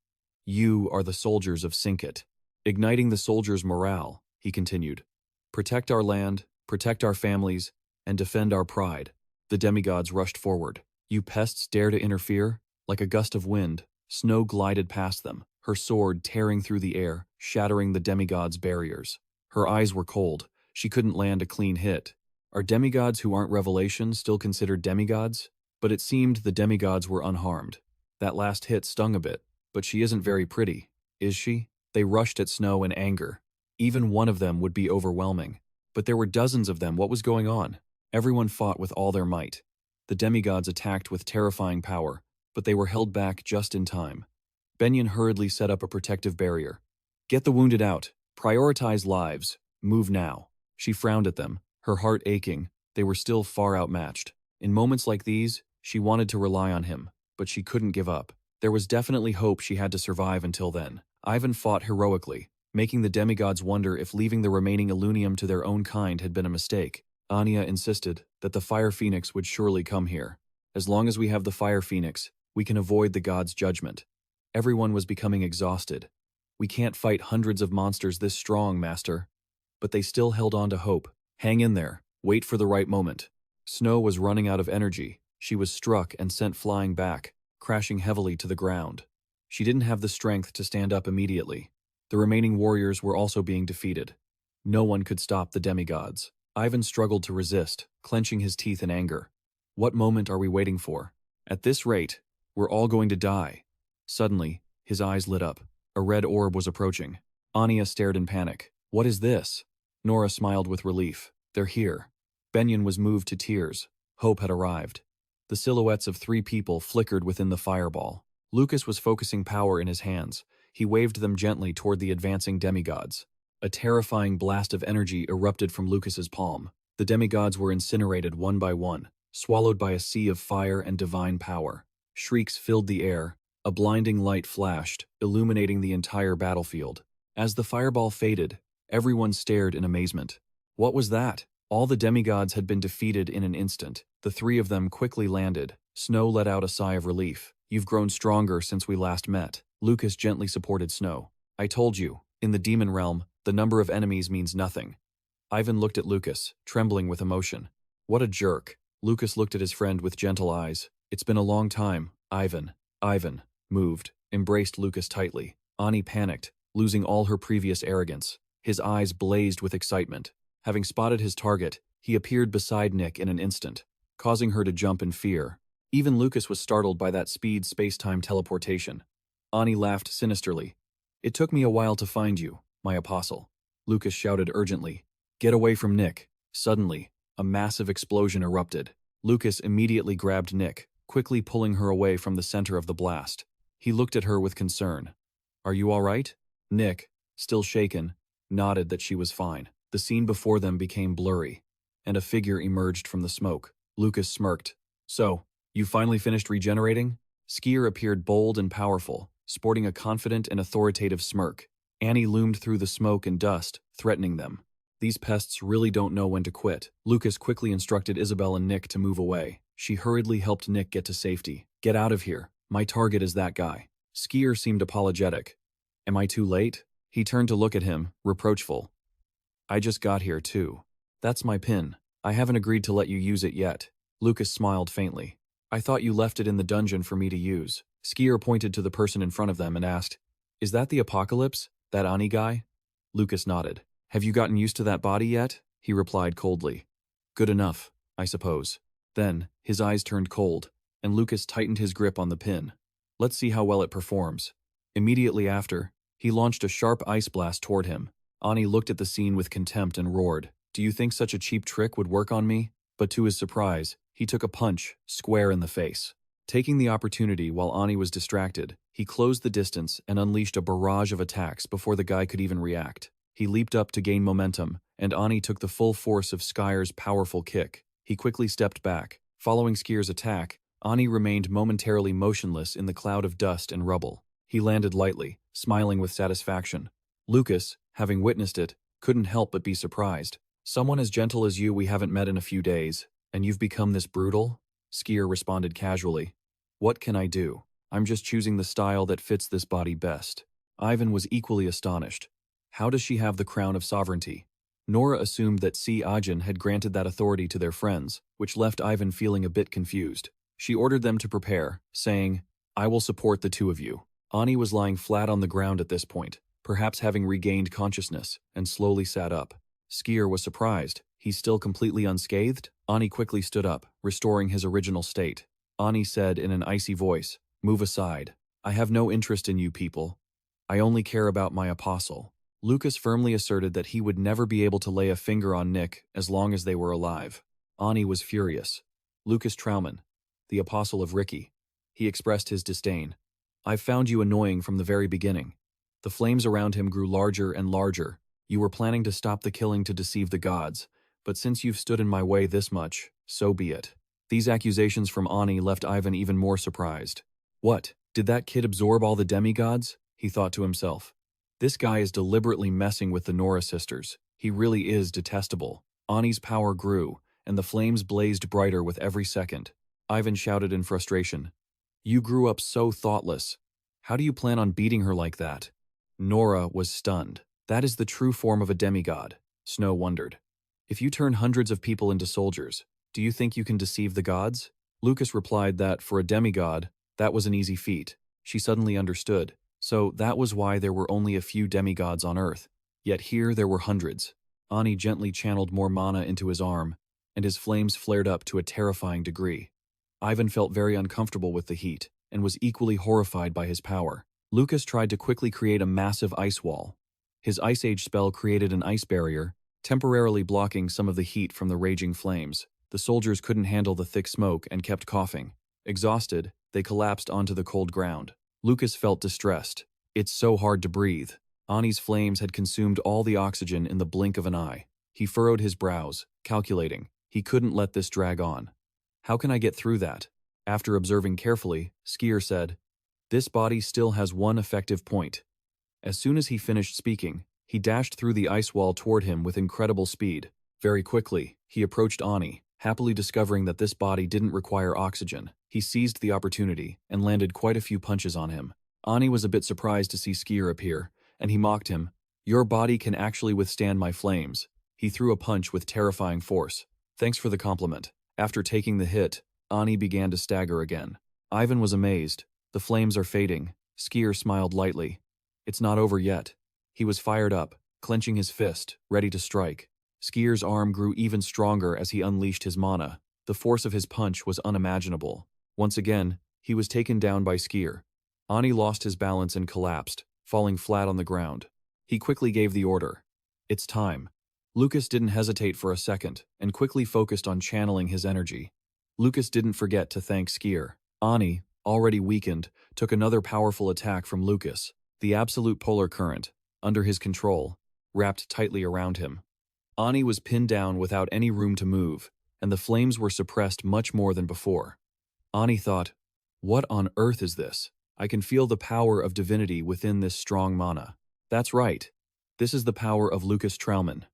you are the soldiers of Sinkit." Igniting the soldiers' morale, he continued. "Protect our land, protect our families, and defend our pride." The demigods rushed forward. "You pests dare to interfere?" Like a gust of wind, Snow glided past them, her sword tearing through the air, shattering the demigods' barriers. Her eyes were cold. She couldn't land a clean hit. Are demigods who aren't Revelation still considered demigods? But it seemed the demigods were unharmed. That last hit stung a bit, but she isn't very pretty, is she? They rushed at Snow in anger. Even one of them would be overwhelming. But there were dozens of them. What was going on? Everyone fought with all their might. The demigods attacked with terrifying power, but they were held back just in time. Benyon hurriedly set up a protective barrier. "Get the wounded out. Prioritize lives. Move now." She frowned at them, her heart aching. They were still far outmatched. In moments like these, she wanted to rely on him, but she couldn't give up. There was definitely hope. She had to survive until then. Ivan fought heroically, making the demigods wonder if leaving the remaining Illunium to their own kind had been a mistake. Anya insisted that the Fire Phoenix would surely come here. "As long as we have the Fire Phoenix, we can avoid the god's judgment." Everyone was becoming exhausted. "We can't fight hundreds of monsters this strong, Master." But they still held on to hope. "Hang in there. Wait for the right moment." Snow was running out of energy. She was struck and sent flying back, crashing heavily to the ground. She didn't have the strength to stand up immediately. The remaining warriors were also being defeated. No one could stop the demigods. Ivan struggled to resist, clenching his teeth in anger. What moment are we waiting for? At this rate, we're all going to die. Suddenly, his eyes lit up. A red orb was approaching. Anya stared in panic. "What is this?" Nora smiled with relief. "They're here." Benyon was moved to tears. Hope had arrived. The silhouettes of 3 people flickered within the fireball. Lucas was focusing power in his hands. He waved them gently toward the advancing demigods. A terrifying blast of energy erupted from Lucas's palm. The demigods were incinerated one by one, swallowed by a sea of fire and divine power. Shrieks filled the air. A blinding light flashed, illuminating the entire battlefield. As the fireball faded, everyone stared in amazement. What was that? All the demigods had been defeated in an instant. The 3 of them quickly landed. Snow let out a sigh of relief. "You've grown stronger since we last met." Lucas gently supported Snow. "I told you, in the demon realm, the number of enemies means nothing." Ivan looked at Lucas, trembling with emotion. "What a jerk." Lucas looked at his friend with gentle eyes. "It's been a long time, Ivan." Ivan moved, embraced Lucas tightly. Ani panicked, losing all her previous arrogance. His eyes blazed with excitement. Having spotted his target, he appeared beside Nick in an instant, causing her to jump in fear. Even Lucas was startled by that speed space-time teleportation. Ani laughed sinisterly. "It took me a while to find you, my apostle." Lucas shouted urgently, "Get away from Nick." Suddenly, a massive explosion erupted. Lucas immediately grabbed Nick, quickly pulling her away from the center of the blast. He looked at her with concern. "Are you all right?" Nick, still shaken, nodded that she was fine. The scene before them became blurry, and a figure emerged from the smoke. Lucas smirked. "So, you finally finished regenerating?" Skier appeared bold and powerful, sporting a confident and authoritative smirk. Annie loomed through the smoke and dust, threatening them. These pests really don't know when to quit. Lucas quickly instructed Isabel and Nick to move away. She hurriedly helped Nick get to safety. "Get out of here. My target is that guy." Skier seemed apologetic. "Am I too late?" He turned to look at him, reproachful. "I just got here, too. That's my pin. I haven't agreed to let you use it yet." Lucas smiled faintly. "I thought you left it in the dungeon for me to use." Skier pointed to the person in front of them and asked, "Is that the Apocalypse? That Ani guy?" Lucas nodded. "Have you gotten used to that body yet?" He replied coldly. "Good enough, I suppose." Then, his eyes turned cold, and Lucas tightened his grip on the pin. "Let's see how well it performs." Immediately after, he launched a sharp ice blast toward him. Ani looked at the scene with contempt and roared, "Do you think such a cheap trick would work on me?" But to his surprise, he took a punch, square in the face. Taking the opportunity while Ani was distracted, he closed the distance and unleashed a barrage of attacks before the guy could even react. He leaped up to gain momentum, and Ani took the full force of Skier's powerful kick. He quickly stepped back. Following Skier's attack, Ani remained momentarily motionless in the cloud of dust and rubble. He landed lightly, smiling with satisfaction. Lucas, having witnessed it, couldn't help but be surprised. "Someone as gentle as you we haven't met in a few days, and you've become this brutal?" Skier responded casually. "What can I do? I'm just choosing the style that fits this body best." Ivan was equally astonished. How does she have the crown of sovereignty? Nora assumed that Ajin had granted that authority to their friends, which left Ivan feeling a bit confused. She ordered them to prepare, saying, "I will support the two of you." Ani was lying flat on the ground at this point, perhaps having regained consciousness, and slowly sat up. Skier was surprised. "He's still completely unscathed?" Ani quickly stood up, restoring his original state. Ani said in an icy voice, "Move aside. I have no interest in you people. I only care about my apostle." Lucas firmly asserted that he would never be able to lay a finger on Nick as long as they were alive. Ani was furious. "Lucas Trauman, the apostle of Ricky." He expressed his disdain. "I've found you annoying from the very beginning." The flames around him grew larger and larger. "You were planning to stop the killing to deceive the gods, but since you've stood in my way this much, so be it." These accusations from Ani left Ivan even more surprised. "What, did that kid absorb all the demigods?" he thought to himself. "This guy is deliberately messing with the Nora sisters. He really is detestable." Ani's power grew, and the flames blazed brighter with every second. Ivan shouted in frustration, "You grew up so thoughtless. How do you plan on beating her like that?" Nora was stunned. "That is the true form of a demigod," Snow wondered. "If you turn hundreds of people into soldiers, do you think you can deceive the gods?" Lucas replied that, for a demigod, that was an easy feat. She suddenly understood. So that was why there were only a few demigods on Earth. Yet here there were hundreds. Ani gently channeled more mana into his arm, and his flames flared up to a terrifying degree. Ivan felt very uncomfortable with the heat, and was equally horrified by his power. Lucas tried to quickly create a massive ice wall. His Ice Age spell created an ice barrier, temporarily blocking some of the heat from the raging flames. The soldiers couldn't handle the thick smoke and kept coughing. Exhausted, they collapsed onto the cold ground. Lucas felt distressed. It's so hard to breathe. Ani's flames had consumed all the oxygen in the blink of an eye. He furrowed his brows, calculating. He couldn't let this drag on. "How can I get through that?" After observing carefully, Skier said, "This body still has one effective point." As soon as he finished speaking, he dashed through the ice wall toward him with incredible speed. Very quickly, he approached Ani, happily discovering that this body didn't require oxygen. He seized the opportunity and landed quite a few punches on him. Ani was a bit surprised to see Skier appear, and he mocked him. "Your body can actually withstand my flames." He threw a punch with terrifying force. "Thanks for the compliment." After taking the hit, Ani began to stagger again. Ivan was amazed. "The flames are fading." Skier smiled lightly. "It's not over yet." He was fired up, clenching his fist, ready to strike. Skier's arm grew even stronger as he unleashed his mana. The force of his punch was unimaginable. Once again, he was taken down by Skier. Ani lost his balance and collapsed, falling flat on the ground. He quickly gave the order. "It's time." Lucas didn't hesitate for a second, and quickly focused on channeling his energy. Lucas didn't forget to thank Skier. Ani, already weakened, took another powerful attack from Lucas. The absolute polar current, under his control, wrapped tightly around him. Ani was pinned down without any room to move, and the flames were suppressed much more than before. Ani thought, "What on earth is this? I can feel the power of divinity within this strong mana." That's right. This is the power of Lucas Trauman.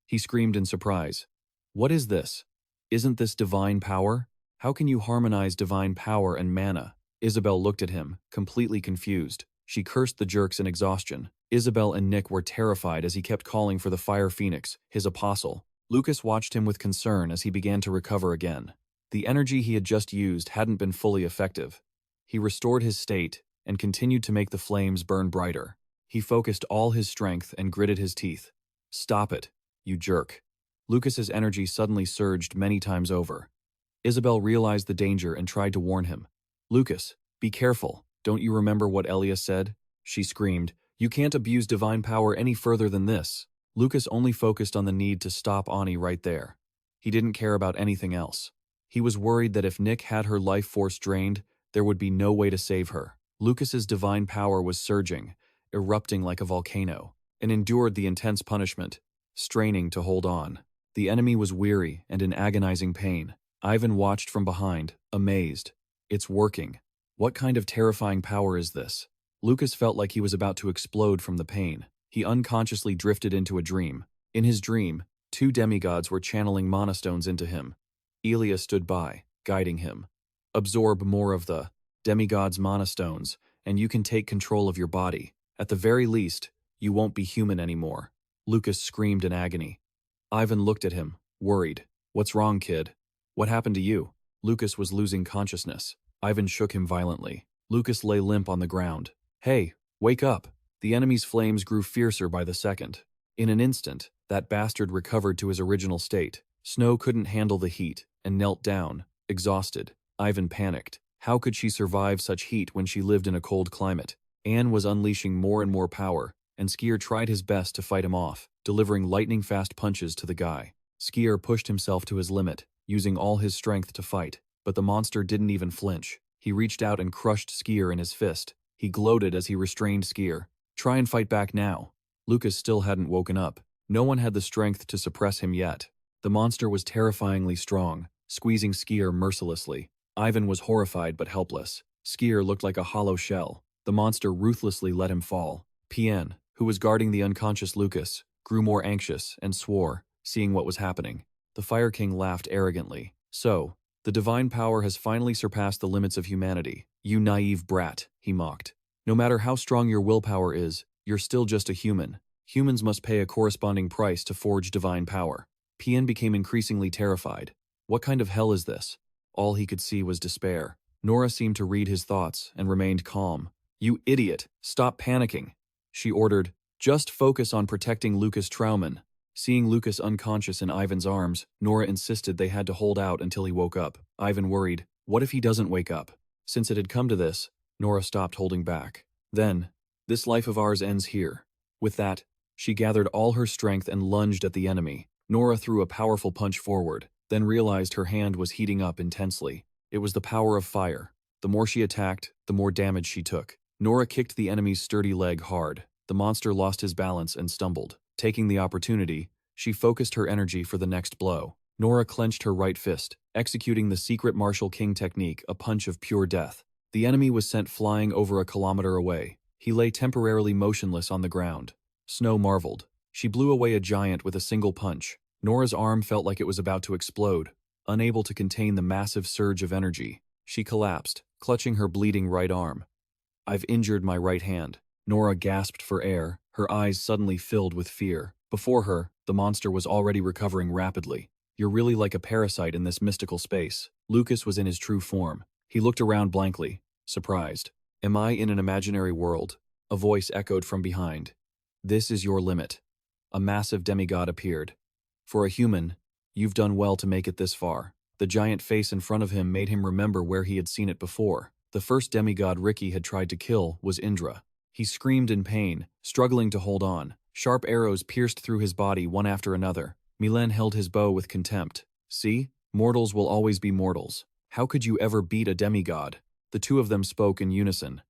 He screamed in surprise. "What is this? Isn't this divine power? How can you harmonize divine power and mana?" Isabel looked at him, completely confused. She cursed the jerks in exhaustion. Isabel and Nick were terrified as he kept calling for the Fire Phoenix, his apostle. Lucas watched him with concern as he began to recover again. The energy he had just used hadn't been fully effective. He restored his state and continued to make the flames burn brighter. He focused all his strength and gritted his teeth. "Stop it, you jerk." Lucas's energy suddenly surged many times over. Isabel realized the danger and tried to warn him. "Lucas, be careful. Don't you remember what Elias said?" She screamed. "You can't abuse divine power any further than this." Lucas only focused on the need to stop Ani right there. He didn't care about anything else. He was worried that if Nick had her life force drained, there would be no way to save her. Lucas's divine power was surging, erupting like a volcano, and endured the intense punishment, straining to hold on. The enemy was weary and in agonizing pain. Ivan watched from behind, amazed. "It's working. What kind of terrifying power is this?" Lucas felt like he was about to explode from the pain. He unconsciously drifted into a dream. In his dream, 2 demigods were channeling mana stones into him. Elia stood by, guiding him. "Absorb more of the demigod's mana stones, and you can take control of your body. At the very least, you won't be human anymore." Lucas screamed in agony. Ivan looked at him, worried. "What's wrong, kid? What happened to you?" Lucas was losing consciousness. Ivan shook him violently. Lucas lay limp on the ground. "Hey, wake up." The enemy's flames grew fiercer by the second. In an instant, that bastard recovered to his original state. Snow couldn't handle the heat and knelt down, exhausted. Ivan panicked. How could she survive such heat when she lived in a cold climate? Anne was unleashing more and more power, and Skier tried his best to fight him off, delivering lightning-fast punches to the guy. Skier pushed himself to his limit, using all his strength to fight, but the monster didn't even flinch. He reached out and crushed Skier in his fist. He gloated as he restrained Skier. "Try and fight back now." Lucas still hadn't woken up. No one had the strength to suppress him yet. The monster was terrifyingly strong, squeezing Skier mercilessly. Ivan was horrified but helpless. Skier looked like a hollow shell. The monster ruthlessly let him fall. Pien, who was guarding the unconscious Lucas, grew more anxious and swore, seeing what was happening. The Fire King laughed arrogantly. "So, the divine power has finally surpassed the limits of humanity. You naive brat," he mocked. "No matter how strong your willpower is, you're still just a human. Humans must pay a corresponding price to forge divine power." Pien became increasingly terrified. What kind of hell is this? All he could see was despair. Nora seemed to read his thoughts and remained calm. "You idiot, stop panicking," she ordered. "Just focus on protecting Lucas Trauman." Seeing Lucas unconscious in Ivan's arms, Nora insisted they had to hold out until he woke up. Ivan worried, what if he doesn't wake up? Since it had come to this, Nora stopped holding back. "Then, this life of ours ends here." With that, she gathered all her strength and lunged at the enemy. Nora threw a powerful punch forward, then realized her hand was heating up intensely. It was the power of fire. The more she attacked, the more damage she took. Nora kicked the enemy's sturdy leg hard. The monster lost his balance and stumbled. Taking the opportunity, she focused her energy for the next blow. Nora clenched her right fist, executing the secret Martial King technique, a punch of pure death. The enemy was sent flying over a kilometer away. He lay temporarily motionless on the ground. Snow marveled. She blew away a giant with a single punch. Nora's arm felt like it was about to explode. Unable to contain the massive surge of energy, she collapsed, clutching her bleeding right arm. "I've injured my right hand." Nora gasped for air, her eyes suddenly filled with fear. Before her, the monster was already recovering rapidly. "You're really like a parasite in this mystical space." Lucas was in his true form. He looked around blankly, surprised. "Am I in an imaginary world?" A voice echoed from behind. "This is your limit." A massive demigod appeared. "For a human, you've done well to make it this far." The giant face in front of him made him remember where he had seen it before. The first demigod Ricky had tried to kill was Indra. He screamed in pain, struggling to hold on. Sharp arrows pierced through his body one after another. Milan held his bow with contempt. "See? Mortals will always be mortals." How could you ever beat a demigod? The two of them spoke in unison.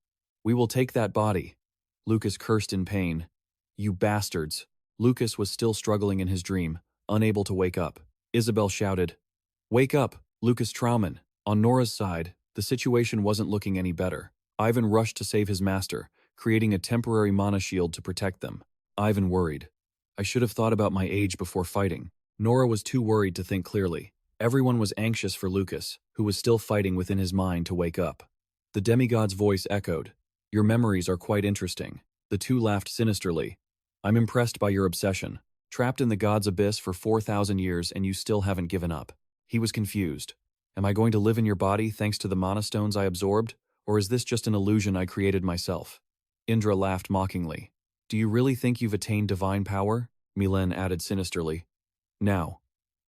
We will take that body. Lucas cursed in pain. You bastards. Lucas was still struggling in his dream, unable to wake up. Isabel shouted, Wake up, Lucas Trauman. On Nora's side, the situation wasn't looking any better. Ivan rushed to save his master, creating a temporary mana shield to protect them. Ivan worried. I should have thought about my age before fighting. Nora was too worried to think clearly. Everyone was anxious for Lucas, who was still fighting within his mind to wake up. The demigod's voice echoed. Your memories are quite interesting. The two laughed sinisterly. I'm impressed by your obsession. Trapped in the god's abyss for 4,000 years and you still haven't given up. He was confused. Am I going to live in your body thanks to the mana stones I absorbed, or is this just an illusion I created myself? Indra laughed mockingly. Do you really think you've attained divine power? Milen added sinisterly. Now,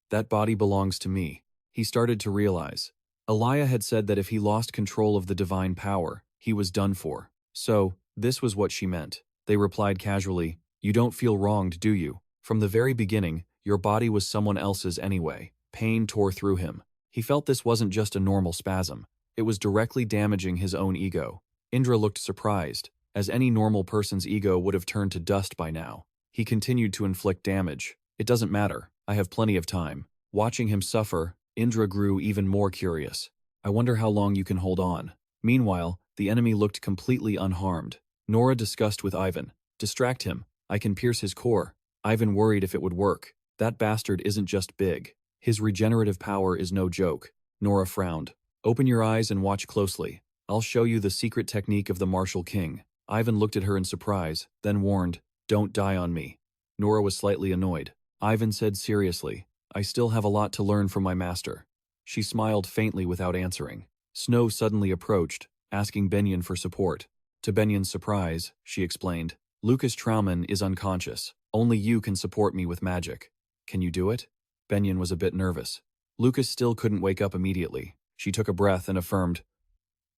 that body belongs to me. He started to realize. Elia had said that if he lost control of the divine power, he was done for. So, this was what she meant. They replied casually, You don't feel wronged, do you? From the very beginning, your body was someone else's anyway. Pain tore through him. He felt this wasn't just a normal spasm. It was directly damaging his own ego. Indra looked surprised, as any normal person's ego would have turned to dust by now. He continued to inflict damage. It doesn't matter. I have plenty of time. Watching him suffer, Indra grew even more curious. I wonder how long you can hold on. Meanwhile, the enemy looked completely unharmed. Nora discussed with Ivan. Distract him. I can pierce his core. Ivan worried if it would work. That bastard isn't just big. His regenerative power is no joke. Nora frowned. Open your eyes and watch closely. I'll show you the secret technique of the martial king. Ivan looked at her in surprise, then warned, Don't die on me. Nora was slightly annoyed. Ivan said seriously, I still have a lot to learn from my master. She smiled faintly without answering. Snow suddenly approached, asking Benyon for support. To Benyon's surprise, she explained, Lucas Trauman is unconscious. Only you can support me with magic. Can you do it? Benyon was a bit nervous. Lucas still couldn't wake up immediately. She took a breath and affirmed,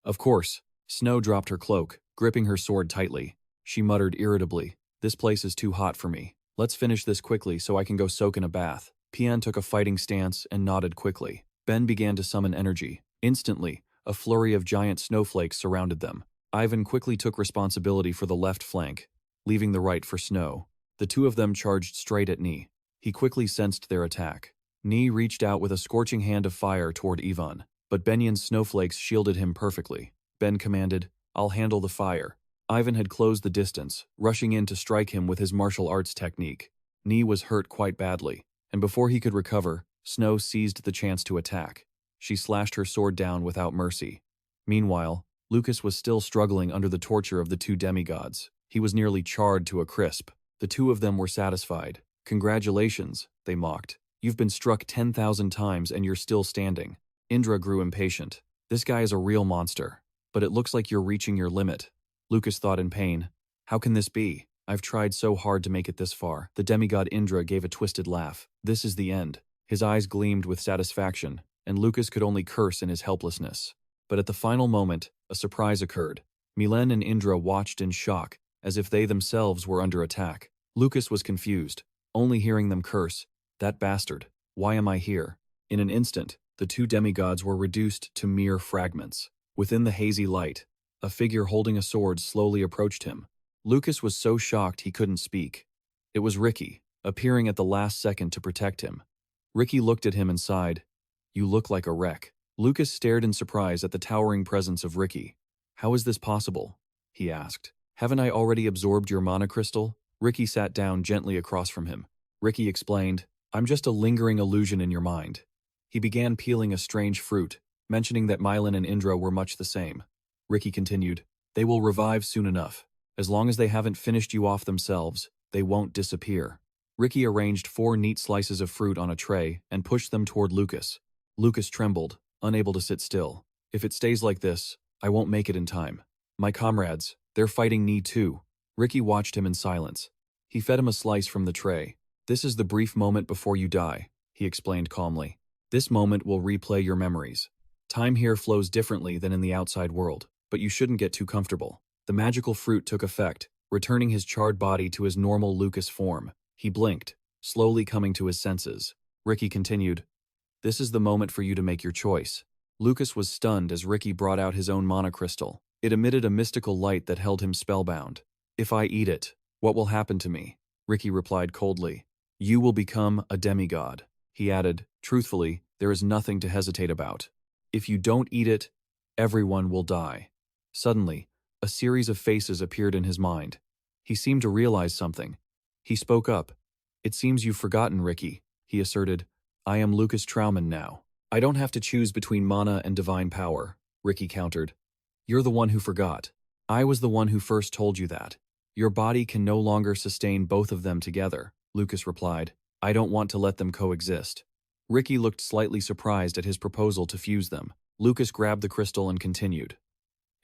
Of course. Snow dropped her cloak, gripping her sword tightly. She muttered irritably, This place is too hot for me. Let's finish this quickly so I can go soak in a bath. Pian took a fighting stance and nodded quickly. Ben began to summon energy. Instantly, a flurry of giant snowflakes surrounded them. Ivan quickly took responsibility for the left flank, leaving the right for Snow. The two of them charged straight at Ni. He quickly sensed their attack. Ni reached out with a scorching hand of fire toward Ivan, but Benyon's snowflakes shielded him perfectly. Ben commanded, I'll handle the fire. Ivan had closed the distance, rushing in to strike him with his martial arts technique. Ni was hurt quite badly, and before he could recover, Snow seized the chance to attack. She slashed her sword down without mercy. Meanwhile, Lucas was still struggling under the torture of the two demigods. He was nearly charred to a crisp. The two of them were satisfied. Congratulations, they mocked. You've been struck 10,000 times and you're still standing. Indra grew impatient. This guy is a real monster. But it looks like you're reaching your limit. Lucas thought in pain. How can this be? I've tried so hard to make it this far. The demigod Indra gave a twisted laugh. This is the end. His eyes gleamed with satisfaction, and Lucas could only curse in his helplessness. But at the final moment, a surprise occurred. Milen and Indra watched in shock, as if they themselves were under attack. Lucas was confused, only hearing them curse. That bastard. Why am I here? In an instant, the two demigods were reduced to mere fragments. Within the hazy light, a figure holding a sword slowly approached him. Lucas was so shocked he couldn't speak. It was Ricky, appearing at the last second to protect him. Ricky looked at him and sighed. You look like a wreck. Lucas stared in surprise at the towering presence of Ricky. How is this possible? He asked. Haven't I already absorbed your mana crystal? Ricky sat down gently across from him. Ricky explained, I'm just a lingering illusion in your mind. He began peeling a strange fruit, mentioning that Milen and Indra were much the same. Ricky continued, They will revive soon enough. As long as they haven't finished you off themselves, they won't disappear. Ricky arranged 4 neat slices of fruit on a tray and pushed them toward Lucas. Lucas trembled, unable to sit still. If it stays like this, I won't make it in time. My comrades, they're fighting me too. Ricky watched him in silence. He fed him a slice from the tray. This is the brief moment before you die, he explained calmly. This moment will replay your memories. Time here flows differently than in the outside world, but you shouldn't get too comfortable. The magical fruit took effect, returning his charred body to his normal Lucas form. He blinked, slowly coming to his senses. Ricky continued, This is the moment for you to make your choice. Lucas was stunned as Ricky brought out his own mana crystal. It emitted a mystical light that held him spellbound. "If I eat it, what will happen to me?" Ricky replied coldly. "You will become a demigod." He added, "Truthfully, there is nothing to hesitate about. If you don't eat it, everyone will die." Suddenly, a series of faces appeared in his mind. He seemed to realize something. He spoke up. "It seems you've forgotten, Ricky," he asserted. "I am Lucas Trauman now. I don't have to choose between mana and divine power," Ricky countered. "You're the one who forgot. I was the one who first told you that. Your body can no longer sustain both of them together," Lucas replied. "I don't want to let them coexist." Ricky looked slightly surprised at his proposal to fuse them. Lucas grabbed the crystal and continued.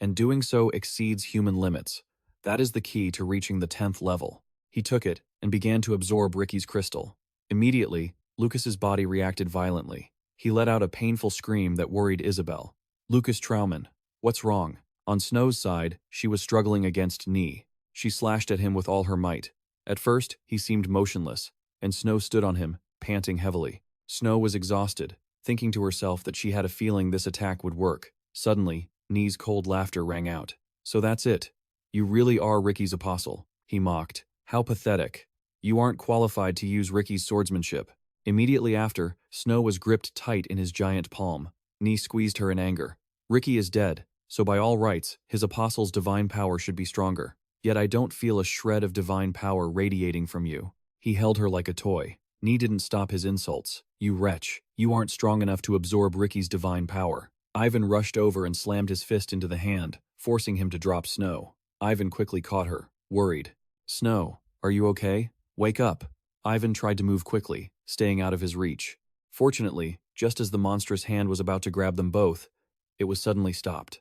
"And doing so exceeds human limits. That is the key to reaching the 10th level." He took it and began to absorb Ricky's crystal. Immediately, Lucas's body reacted violently. He let out a painful scream that worried Isabel. "Lucas Trauman, what's wrong?" On Snow's side, she was struggling against Knee. She slashed at him with all her might. At first, he seemed motionless, and Snow stood on him, panting heavily. Snow was exhausted, thinking to herself that she had a feeling this attack would work. Suddenly, Knee's cold laughter rang out. "So that's it. You really are Ricky's apostle," he mocked. "How pathetic. You aren't qualified to use Ricky's swordsmanship." Immediately after, Snow was gripped tight in his giant palm. Knee squeezed her in anger. "Ricky is dead, so by all rights, his apostle's divine power should be stronger. Yet I don't feel a shred of divine power radiating from you." He held her like a toy. Knee didn't stop his insults. "You wretch, you aren't strong enough to absorb Ricky's divine power." Ivan rushed over and slammed his fist into the hand, forcing him to drop Snow. Ivan quickly caught her, worried. "Snow, are you okay? Wake up." Ivan tried to move quickly, staying out of his reach. Fortunately, just as the monstrous hand was about to grab them both, it was suddenly stopped.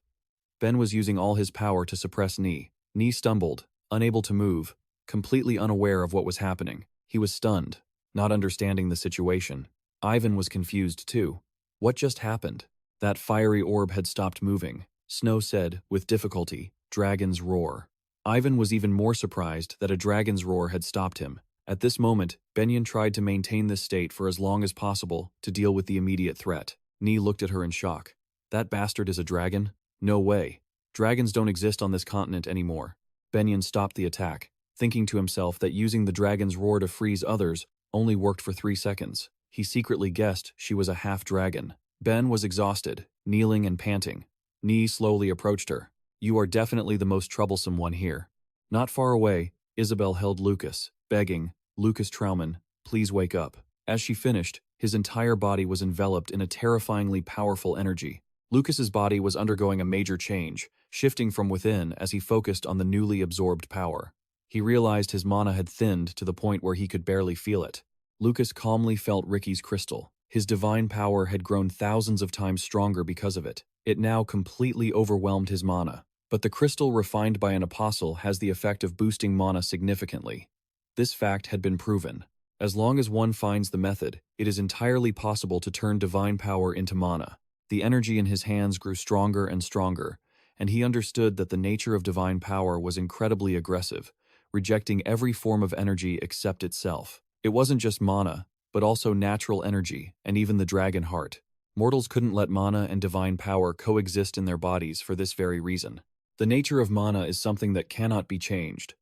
Ben was using all his power to suppress Knee. Knee stumbled, unable to move, completely unaware of what was happening. He was stunned, not understanding the situation. Ivan was confused too. What just happened? That fiery orb had stopped moving. Snow said, with difficulty, "Dragon's roar." Ivan was even more surprised that a dragon's roar had stopped him. At this moment, Benyon tried to maintain this state for as long as possible to deal with the immediate threat. Knee looked at her in shock. "That bastard is a dragon? No way. Dragons don't exist on this continent anymore." Benyon stopped the attack, thinking to himself that using the dragon's roar to freeze others only worked for 3 seconds. He secretly guessed she was a half-dragon. Ben was exhausted, kneeling and panting. Knee slowly approached her. "You are definitely the most troublesome one here." Not far away, Isabel held Lucas, begging, "Lucas Trauman, please wake up." As she finished, his entire body was enveloped in a terrifyingly powerful energy. Lucas's body was undergoing a major change, shifting from within as he focused on the newly absorbed power. He realized his mana had thinned to the point where he could barely feel it. Lucas calmly felt Ricky's crystal. His divine power had grown thousands of times stronger because of it. It now completely overwhelmed his mana. But the crystal refined by an apostle has the effect of boosting mana significantly. This fact had been proven. As long as one finds the method, it is entirely possible to turn divine power into mana. The energy in his hands grew stronger and stronger, and he understood that the nature of divine power was incredibly aggressive, rejecting every form of energy except itself. It wasn't just mana, but also natural energy, and even the dragon heart. Mortals couldn't let mana and divine power coexist in their bodies for this very reason. The nature of mana is something that cannot be changed.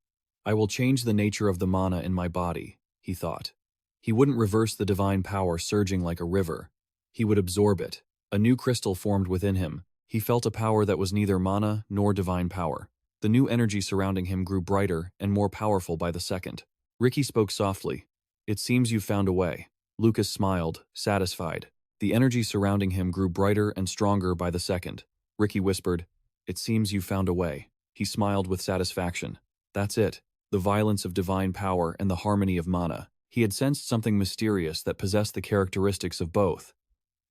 "I will change the nature of the mana in my body," he thought. He wouldn't reverse the divine power surging like a river. He would absorb it. A new crystal formed within him. He felt a power that was neither mana nor divine power. The new energy surrounding him grew brighter and more powerful by the second. Ricky spoke softly. "It seems you've found a way." Lucas smiled, satisfied. The energy surrounding him grew brighter and stronger by the second. Ricky whispered, "It seems you've found a way." He smiled with satisfaction. That's it. The violence of divine power and the harmony of mana. He had sensed something mysterious that possessed the characteristics of both.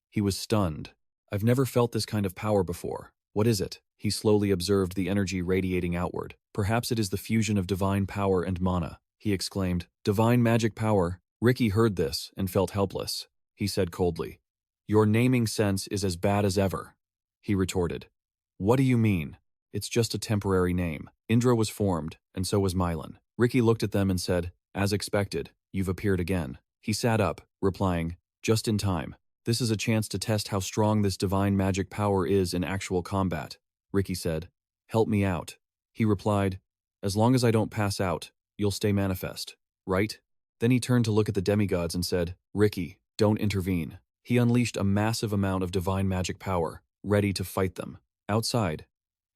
He was stunned. "I've never felt this kind of power before. What is it?" He slowly observed the energy radiating outward. "Perhaps it is the fusion of divine power and mana," he exclaimed. "Divine magic power." Ricky heard this and felt helpless. He said coldly, "Your naming sense is as bad as ever," he retorted. "What do you mean? It's just a temporary name." Indra was formed, and so was Mylan. Ricky looked at them and said, "As expected, you've appeared again." He sat up, replying, "Just in time. This is a chance to test how strong this divine magic power is in actual combat, Ricky said. Help me out. He replied, as long as I don't pass out, you'll stay manifest, right? Then he turned to look at the demigods and said, Ricky, don't intervene. He unleashed a massive amount of divine magic power, ready to fight them. Outside,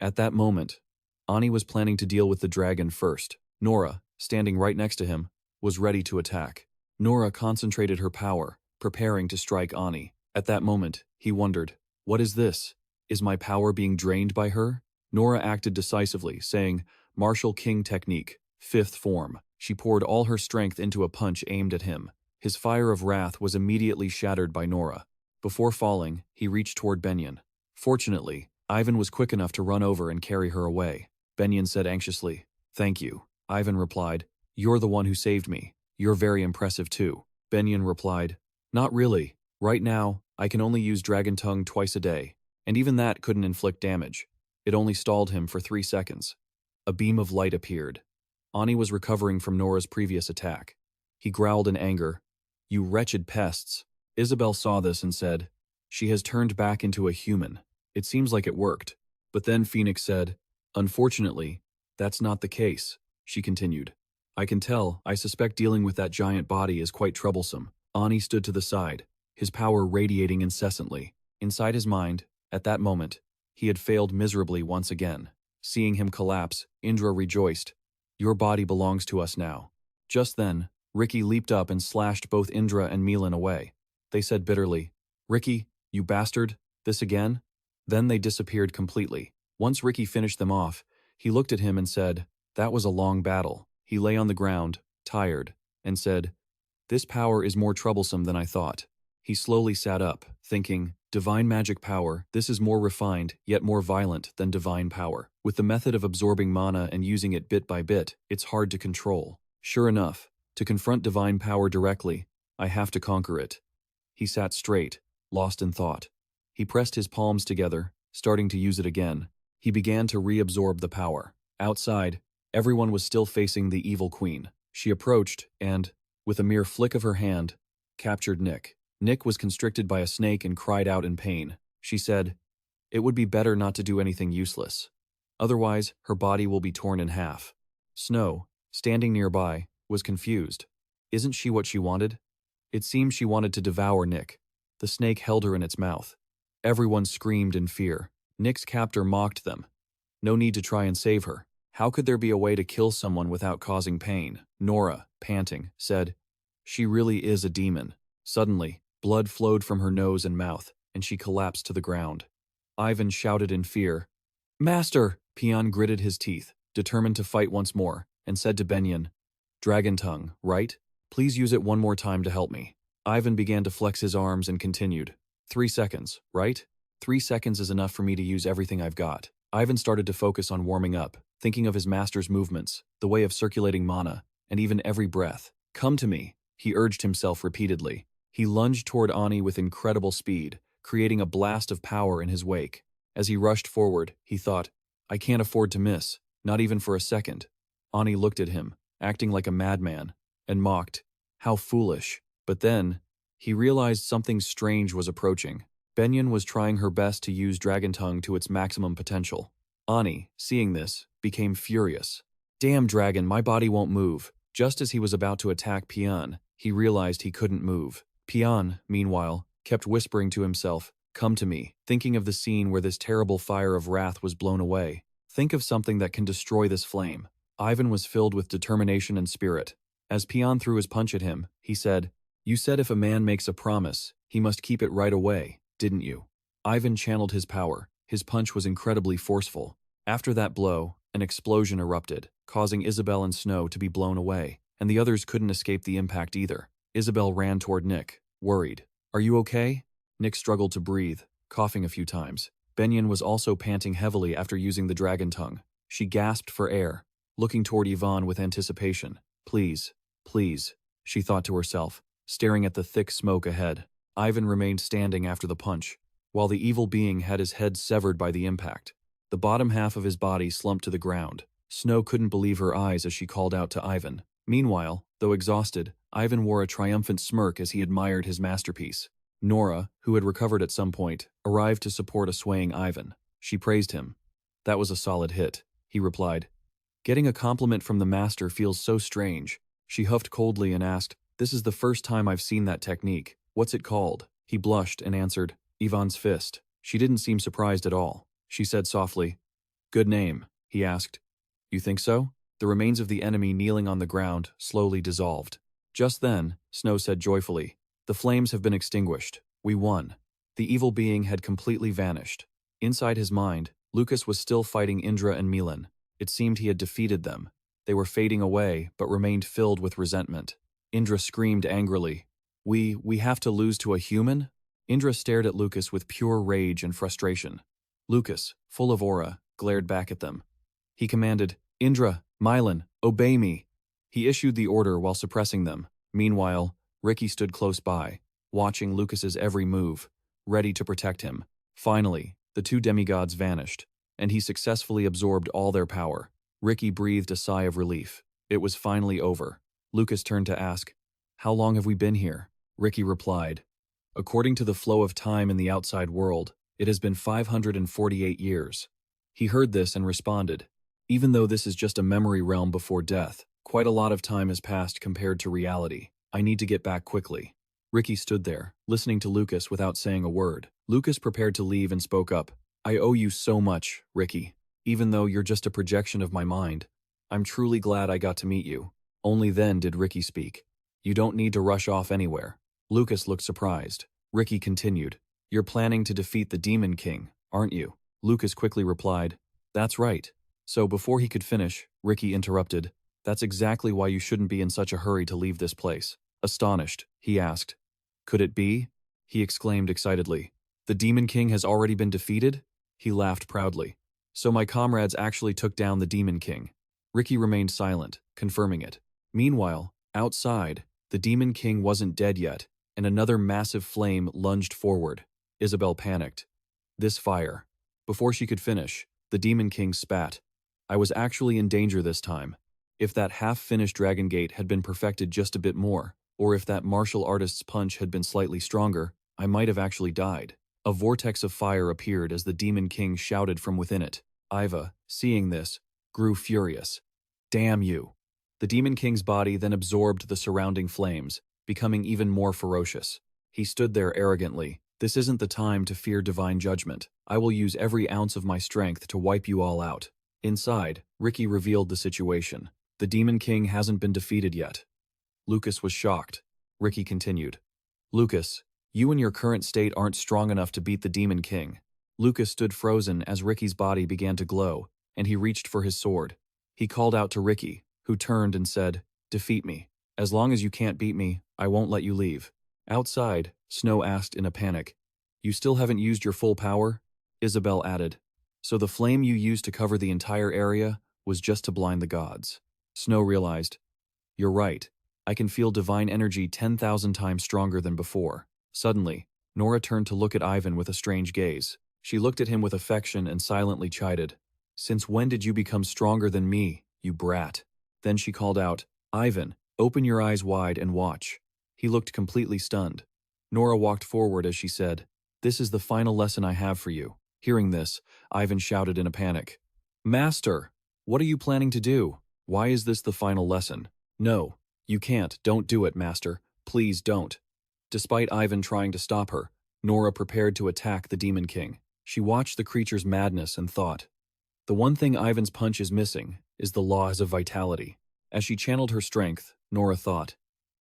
at that moment, Ani was planning to deal with the dragon first. Nora, standing right next to him, was ready to attack. Nora concentrated her power, preparing to strike Ani. At that moment, he wondered, what is this? Is my power being drained by her? Nora acted decisively, saying, Martial King technique, 5th form. She poured all her strength into a punch aimed at him. His fire of wrath was immediately shattered by Nora. Before falling, he reached toward Benyon. Fortunately, Ivan was quick enough to run over and carry her away. Benyon said anxiously, thank you. Ivan replied, you're the one who saved me. You're very impressive too. Benyon replied, not really. Right now, I can only use Dragon Tongue twice a day, and even that couldn't inflict damage. It only stalled him for 3 seconds. A beam of light appeared. Ani was recovering from Nora's previous attack. He growled in anger, you wretched pests. Isabel saw this and said, she has turned back into a human. It seems like it worked. But then Phoenix said, unfortunately, that's not the case. She continued, I can tell, I suspect dealing with that giant body is quite troublesome. Ani stood to the side, his power radiating incessantly. Inside his mind, at that moment, he had failed miserably once again. Seeing him collapse, Indra rejoiced, your body belongs to us now. Just then, Ricky leaped up and slashed both Indra and Milan away. They said bitterly, Ricky, you bastard, this again? Then they disappeared completely. Once Ricky finished them off, he looked at him and said, that was a long battle. He lay on the ground, tired, and said, this power is more troublesome than I thought. He slowly sat up, thinking, divine magic power, this is more refined, yet more violent than divine power. With the method of absorbing mana and using it bit by bit, it's hard to control. Sure enough, to confront divine power directly, I have to conquer it. He sat straight, lost in thought. He pressed his palms together, starting to use it again. He began to reabsorb the power. Outside, everyone was still facing the evil queen. She approached and, with a mere flick of her hand, captured Nick. Nick was constricted by a snake and cried out in pain. She said, it would be better not to do anything useless. Otherwise, her body will be torn in half. Snow, standing nearby, was confused. Isn't she what she wanted? It seemed she wanted to devour Nick. The snake held her in its mouth. Everyone screamed in fear. Nick's captor mocked them. No need to try and save her. How could there be a way to kill someone without causing pain? Nora, panting, said, she really is a demon. Suddenly, blood flowed from her nose and mouth, and she collapsed to the ground. Ivan shouted in fear. Master! Pion gritted his teeth, determined to fight once more, and said to Benyon, Dragon Tongue, right? Please use it one more time to help me. Ivan began to flex his arms and continued. 3 seconds, right? 3 seconds is enough for me to use everything I've got. Ivan started to focus on warming up, thinking of his master's movements, the way of circulating mana, and even every breath. Come to me, he urged himself repeatedly. He lunged toward Ani with incredible speed, creating a blast of power in his wake. As he rushed forward, he thought, I can't afford to miss, not even for a second. Ani looked at him, acting like a madman, and mocked, how foolish. But then, he realized something strange was approaching. Benyon was trying her best to use Dragon Tongue to its maximum potential. Ani, seeing this, became furious. Damn dragon, my body won't move. Just as he was about to attack Pion, he realized he couldn't move. Pion, meanwhile, kept whispering to himself, come to me, thinking of the scene where this terrible fire of wrath was blown away. Think of something that can destroy this flame. Ivan was filled with determination and spirit. As Pion threw his punch at him, he said, you said if a man makes a promise, he must keep it right away, didn't you? Ivan channeled his power. His punch was incredibly forceful. After that blow, an explosion erupted, causing Isabel and Snow to be blown away, and the others couldn't escape the impact either. Isabel ran toward Nick, worried. Are you okay? Nick struggled to breathe, coughing a few times. Benyon was also panting heavily after using the Dragon Tongue. She gasped for air, looking toward Yvonne with anticipation. Please, please, she thought to herself, staring at the thick smoke ahead. Ivan remained standing after the punch, while the evil being had his head severed by the impact. The bottom half of his body slumped to the ground. Snow couldn't believe her eyes as she called out to Ivan. Meanwhile, though exhausted, Ivan wore a triumphant smirk as he admired his masterpiece. Nora, who had recovered at some point, arrived to support a swaying Ivan. She praised him. "That was a solid hit," he replied. "Getting a compliment from the master feels so strange." She huffed coldly and asked, "This is the first time I've seen that technique. What's it called?" He blushed and answered, "Ivan's fist." She didn't seem surprised at all. She said softly, "Good name," he asked. "You think so?" The remains of the enemy kneeling on the ground slowly dissolved. Just then, Snow said joyfully, "The flames have been extinguished. We won." The evil being had completely vanished. Inside his mind, Lucas was still fighting Indra and Milan. It seemed he had defeated them. They were fading away, but remained filled with resentment. Indra screamed angrily, We have to lose to a human?" Indra stared at Lucas with pure rage and frustration. Lucas, full of aura, glared back at them. He commanded, "Indra, Milan, obey me." He issued the order while suppressing them. Meanwhile, Ricky stood close by, watching Lucas's every move, ready to protect him. Finally, the two demigods vanished, and he successfully absorbed all their power. Ricky breathed a sigh of relief. It was finally over. Lucas turned to ask, "How long have we been here?" Ricky replied, "According to the flow of time in the outside world, it has been 548 years. He heard this and responded, "Even though this is just a memory realm before death, quite a lot of time has passed compared to reality. I need to get back quickly." Ricky stood there, listening to Lucas without saying a word. Lucas prepared to leave and spoke up, "I owe you so much, Ricky. Even though you're just a projection of my mind, I'm truly glad I got to meet you." Only then did Ricky speak. "You don't need to rush off anywhere." Lucas looked surprised. Ricky continued, "You're planning to defeat the Demon King, aren't you?" Lucas quickly replied, "That's right." So before he could finish, Ricky interrupted, "That's exactly why you shouldn't be in such a hurry to leave this place." Astonished, he asked, "Could it be?" He exclaimed excitedly, "The Demon King has already been defeated?" He laughed proudly. "So my comrades actually took down the Demon King." Ricky remained silent, confirming it. Meanwhile, outside, the Demon King wasn't dead yet, and another massive flame lunged forward. Isabel panicked. "This fire." Before she could finish, the Demon King spat. "I was actually in danger this time. If that half-finished Dragon Gate had been perfected just a bit more, or if that martial artist's punch had been slightly stronger, I might have actually died." A vortex of fire appeared as the Demon King shouted from within it. Iva, seeing this, grew furious. "Damn you." The Demon King's body then absorbed the surrounding flames, becoming even more ferocious. He stood there arrogantly. "This isn't the time to fear divine judgment. I will use every ounce of my strength to wipe you all out." Inside, Ricky revealed the situation. The Demon King hasn't been defeated yet. Lucas was shocked. Ricky continued, "Lucas, you in your current state aren't strong enough to beat the Demon King." Lucas stood frozen as Ricky's body began to glow, and he reached for his sword. He called out to Ricky, who turned and said, "Defeat me. As long as you can't beat me, I won't let you leave." Outside, Snow asked in a panic, "You still haven't used your full power?" Isabel added, "So the flame you used to cover the entire area was just to blind the gods." Snow realized, "You're right. I can feel divine energy 10,000 times stronger than before." Suddenly, Nora turned to look at Ivan with a strange gaze. She looked at him with affection and silently chided, "Since when did you become stronger than me, you brat?" Then she called out, "Ivan, open your eyes wide and watch." He looked completely stunned. Nora walked forward as she said, "This is the final lesson I have for you." Hearing this, Ivan shouted in a panic, "Master, what are you planning to do? Why is this the final lesson?" "No, you can't. Don't do it, Master. Please don't." Despite Ivan trying to stop her, Nora prepared to attack the Demon King. She watched the creature's madness and thought, "The one thing Ivan's punch is missing is the laws of vitality." As she channeled her strength, Nora thought,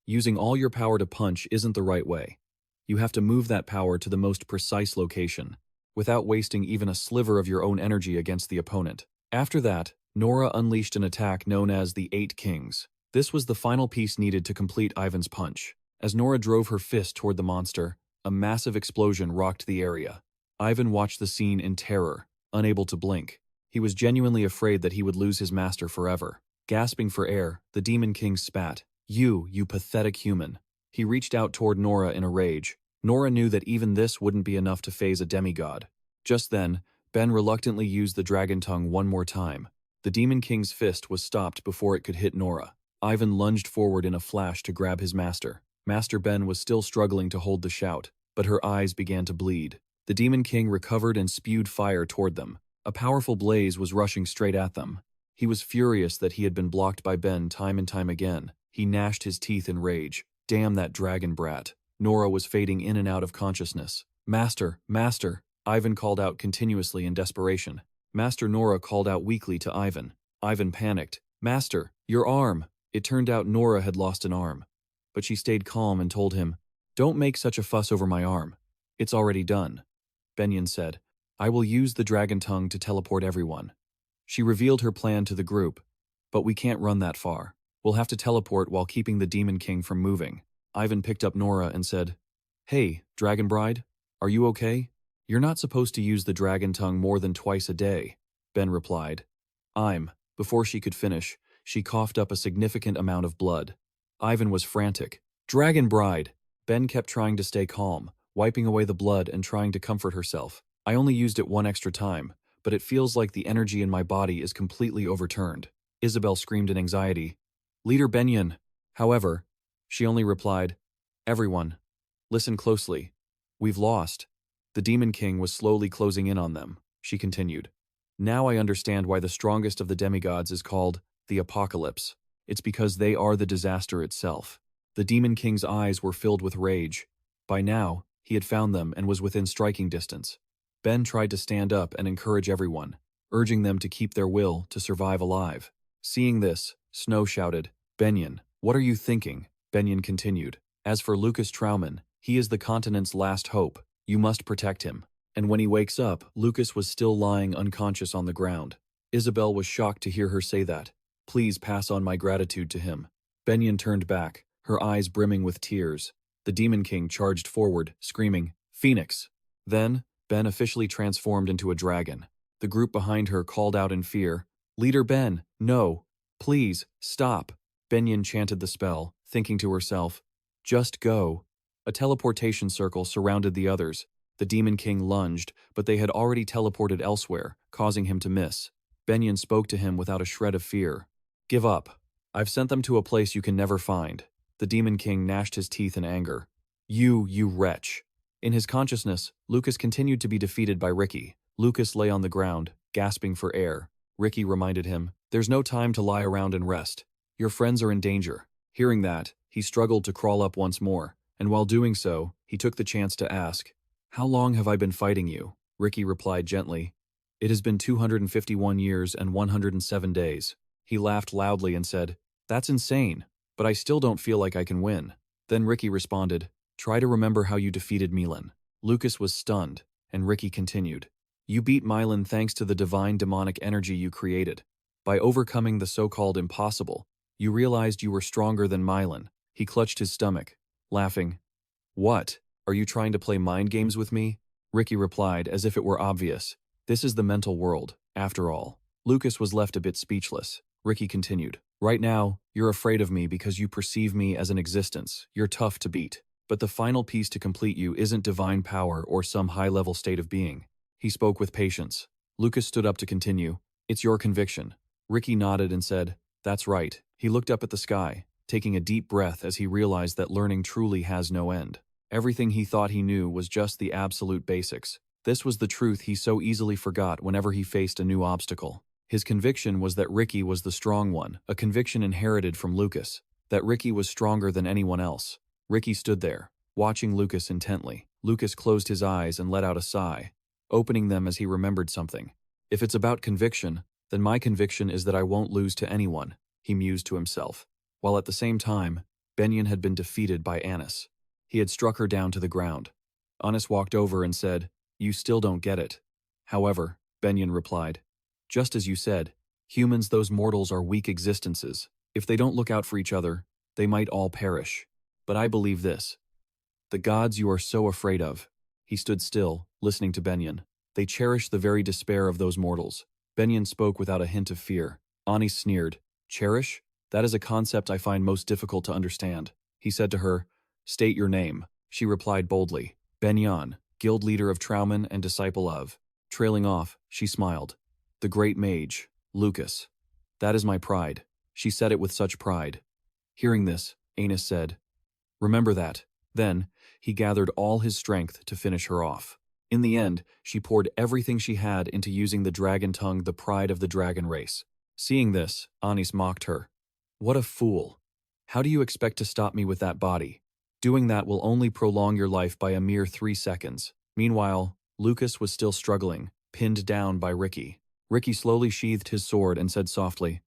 "Using all your power to punch isn't the right way. You have to move that power to the most precise location, without wasting even a sliver of your own energy against the opponent." After that, Nora unleashed an attack known as the 8 Kings. This was the final piece needed to complete Ivan's punch. As Nora drove her fist toward the monster, a massive explosion rocked the area. Ivan watched the scene in terror, unable to blink. He was genuinely afraid that he would lose his master forever. Gasping for air, the Demon King spat, You pathetic human." He reached out toward Nora in a rage. Nora knew that even this wouldn't be enough to faze a demigod. Just then, Ben reluctantly used the dragon tongue one more time. The Demon King's fist was stopped before it could hit Nora. Ivan lunged forward in a flash to grab his master. Master Ben was still struggling to hold the shout, but her eyes began to bleed. The Demon King recovered and spewed fire toward them. A powerful blaze was rushing straight at them. He was furious that he had been blocked by Ben time and time again. He gnashed his teeth in rage. Damn that dragon brat. Nora was fading in and out of consciousness. Master, Master, Ivan called out continuously in desperation. Master Nora called out weakly to Ivan. Ivan panicked. Master, your arm. It turned out Nora had lost an arm. But she stayed calm and told him, Don't make such a fuss over my arm. It's already done. Benyon said, I will use the dragon tongue to teleport everyone. She revealed her plan to the group, but we can't run that far. We'll have to teleport while keeping the Demon King from moving. Ivan picked up Nora and said, Hey, Dragon Bride, are you okay? You're not supposed to use the dragon tongue more than twice a day, Ben replied. Before she could finish, she coughed up a significant amount of blood. Ivan was frantic. Dragon Bride! Ben kept trying to stay calm, wiping away the blood and trying to comfort herself. I only used it one extra time, but it feels like the energy in my body is completely overturned. Isabel screamed in anxiety. Leader Benyon! However, she only replied, Everyone, listen closely. We've lost. The Demon King was slowly closing in on them, she continued. Now I understand why the strongest of the demigods is called the Apocalypse. It's because they are the disaster itself. The Demon King's eyes were filled with rage. By now, he had found them and was within striking distance. Ben tried to stand up and encourage everyone, urging them to keep their will to survive alive. Seeing this, Snow shouted, Benyon, what are you thinking? Benyon continued. As for Lucas Trauman, he is the continent's last hope. You must protect him. And when he wakes up, Lucas was still lying unconscious on the ground. Isabel was shocked to hear her say that. Please pass on my gratitude to him. Benyon turned back, her eyes brimming with tears. The Demon King charged forward, screaming, Phoenix! Then, Ben officially transformed into a dragon. The group behind her called out in fear, Leader Ben, no! Please, stop! Benyon chanted the spell, thinking to herself, Just go. A teleportation circle surrounded the others. The Demon King lunged, but they had already teleported elsewhere, causing him to miss. Benyon spoke to him without a shred of fear. Give up. I've sent them to a place you can never find. The Demon King gnashed his teeth in anger. You wretch. In his consciousness, Lucas continued to be defeated by Ricky. Lucas lay on the ground, gasping for air. Ricky reminded him, There's no time to lie around and rest. Your friends are in danger. Hearing that, he struggled to crawl up once more, and while doing so, he took the chance to ask, How long have I been fighting you? Ricky replied gently, It has been 251 years and 107 days. He laughed loudly and said, That's insane, but I still don't feel like I can win. Then Ricky responded, Try to remember how you defeated Milan. Lucas was stunned, and Ricky continued, You beat Milan thanks to the divine demonic energy you created. By overcoming the so-called impossible, you realized you were stronger than Milan. He clutched his stomach, laughing. What? Are you trying to play mind games with me? Ricky replied as if it were obvious. This is the mental world, after all. Lucas was left a bit speechless. Ricky continued. Right now, you're afraid of me because you perceive me as an existence. You're tough to beat. But the final piece to complete you isn't divine power or some high-level state of being. He spoke with patience. Lucas stood up to continue. It's your conviction. Ricky nodded and said, That's right. He looked up at the sky, taking a deep breath as he realized that learning truly has no end. Everything he thought he knew was just the absolute basics. This was the truth he so easily forgot whenever he faced a new obstacle. His conviction was that Ricky was the strong one, a conviction inherited from Lucas, that Ricky was stronger than anyone else. Ricky stood there, watching Lucas intently. Lucas closed his eyes and let out a sigh, opening them as he remembered something. If it's about conviction, then my conviction is that I won't lose to anyone, he mused to himself. While at the same time, Benyon had been defeated by Anis. He had struck her down to the ground. Anis walked over and said, You still don't get it. However, Benyon replied, Just as you said, humans, those mortals, are weak existences. If they don't look out for each other, they might all perish. But I believe this. The gods you are so afraid of. He stood still, listening to Benyon. They cherish the very despair of those mortals. Benyon spoke without a hint of fear. Anis sneered. Cherish? That is a concept I find most difficult to understand. He said to her, State your name. She replied boldly. Benyon, guild leader of Trauman and disciple of. Trailing off, she smiled. The Great Mage, Lucas. That is my pride. She said it with such pride. Hearing this, Anis said, Remember that. Then, he gathered all his strength to finish her off. In the end, she poured everything she had into using the dragon tongue, the pride of the dragon race. Seeing this, Anis mocked her. What a fool. How do you expect to stop me with that body? Doing that will only prolong your life by a mere 3 seconds. Meanwhile, Lucas was still struggling, pinned down by Ricky. Ricky slowly sheathed his sword and said softly,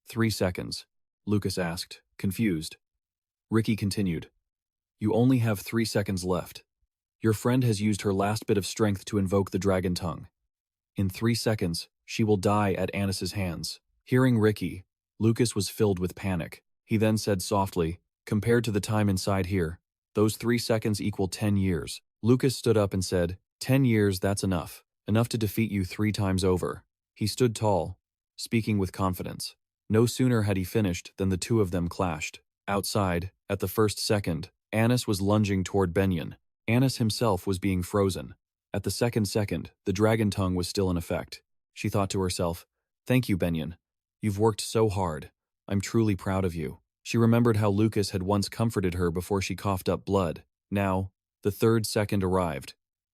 3 seconds. Lucas asked, confused. Ricky continued, you only have 3 seconds left. Your friend has used her last bit of strength to invoke the dragon tongue. In 3 seconds, she will die at Anis's hands. Hearing Ricky, Lucas was filled with panic. He then said softly, compared to the time inside here, those 3 seconds equal 10 years. Lucas stood up and said, 10 years, that's enough. Enough to defeat you 3 times over. He stood tall, speaking with confidence. No sooner had he finished than the two of them clashed. Outside, at the first second, Anis was lunging toward Benyon. Anis himself was being frozen. At the second, the dragon tongue was still in effect. She thought to herself, thank you, Benyon. You've worked so hard. I'm truly proud of you. She remembered how Lucas had once comforted her before she coughed up blood. Now, the 3rd second arrived,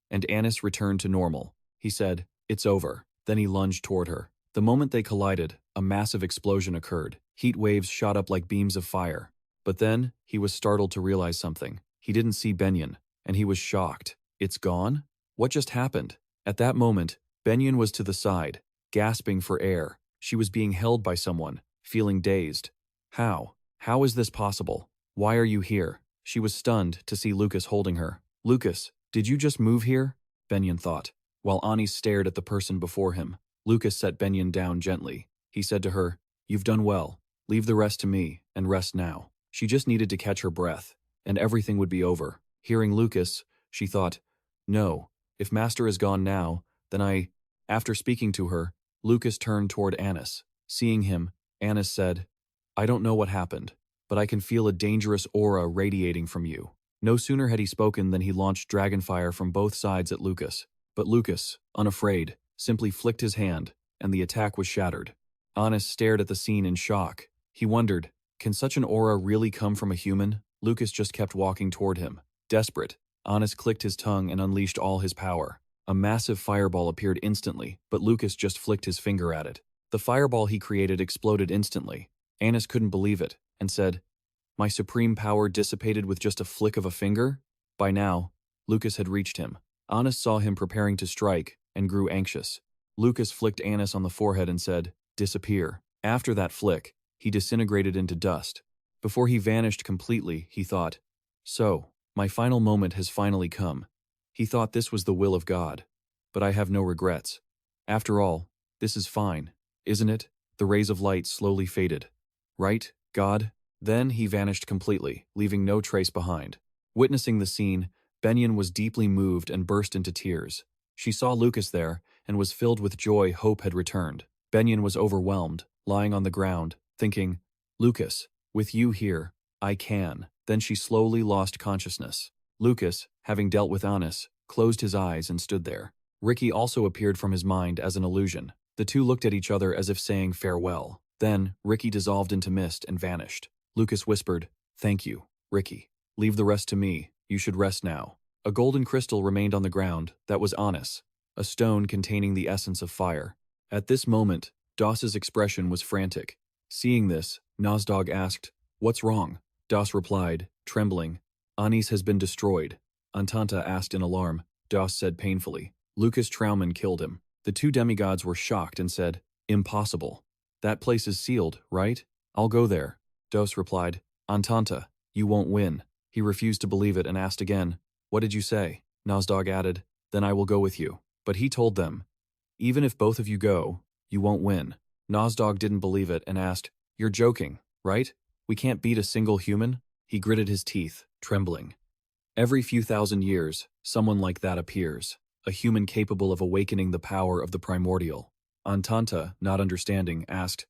and Anis returned to normal. He said, it's over. Then he lunged toward her. The moment they collided, a massive explosion occurred. Heat waves shot up like beams of fire. But then, he was startled to realize something. He didn't see Benyon, and he was shocked. It's gone? What just happened? At that moment, Benyon was to the side, gasping for air. She was being held by someone, feeling dazed. How? How is this possible? Why are you here? She was stunned to see Lucas holding her. Lucas, did you just move here? Benyon thought. While Anis stared at the person before him, Lucas set Benyon down gently. He said to her, you've done well. Leave the rest to me, and rest now. She just needed to catch her breath, and everything would be over. Hearing Lucas, she thought, no, if Master is gone now, then After speaking to her, Lucas turned toward Anis. Seeing him, Anis said, I don't know what happened, but I can feel a dangerous aura radiating from you. No sooner had he spoken than he launched dragonfire from both sides at Lucas. But Lucas, unafraid, simply flicked his hand, and the attack was shattered. Anis stared at the scene in shock. He wondered, can such an aura really come from a human? Lucas just kept walking toward him. Desperate, Anis clicked his tongue and unleashed all his power. A massive fireball appeared instantly, but Lucas just flicked his finger at it. The fireball he created exploded instantly. Anis couldn't believe it, and said, my supreme power dissipated with just a flick of a finger? By now, Lucas had reached him. Anis saw him preparing to strike, and grew anxious. Lucas flicked Anis on the forehead and said, disappear. After that flick, he disintegrated into dust. Before he vanished completely, he thought, so, my final moment has finally come. He thought this was the will of God. But I have no regrets. After all, this is fine, isn't it? The rays of light slowly faded. Right, God? Then he vanished completely, leaving no trace behind. Witnessing the scene, Benyon was deeply moved and burst into tears. She saw Lucas there, and was filled with joy. Hope had returned. Benyon was overwhelmed, lying on the ground, thinking, Lucas, with you here, I can. Then she slowly lost consciousness. Lucas, having dealt with Anis, closed his eyes and stood there. Ricky also appeared from his mind as an illusion. The two looked at each other as if saying farewell. Then, Ricky dissolved into mist and vanished. Lucas whispered, thank you, Ricky. Leave the rest to me. You should rest now. A golden crystal remained on the ground. That was Anis, a stone containing the essence of fire. At this moment, Doss's expression was frantic. Seeing this, Nozdog asked, what's wrong? Doss replied, trembling, Anis has been destroyed. Antanta asked in alarm. Doss said painfully, Lucas Trauman killed him. The two demigods were shocked and said, impossible. That place is sealed, right? I'll go there. Doss replied, Antanta, you won't win. He refused to believe it and asked again, what did you say? Nozdog added, then I will go with you. But he told them, even if both of you go, you won't win. Nozdog didn't believe it and asked, you're joking, right? We can't beat a single human? He gritted his teeth, trembling. Every few thousand years, someone like that appears, a human capable of awakening the power of the primordial. Antanta, not understanding, asked,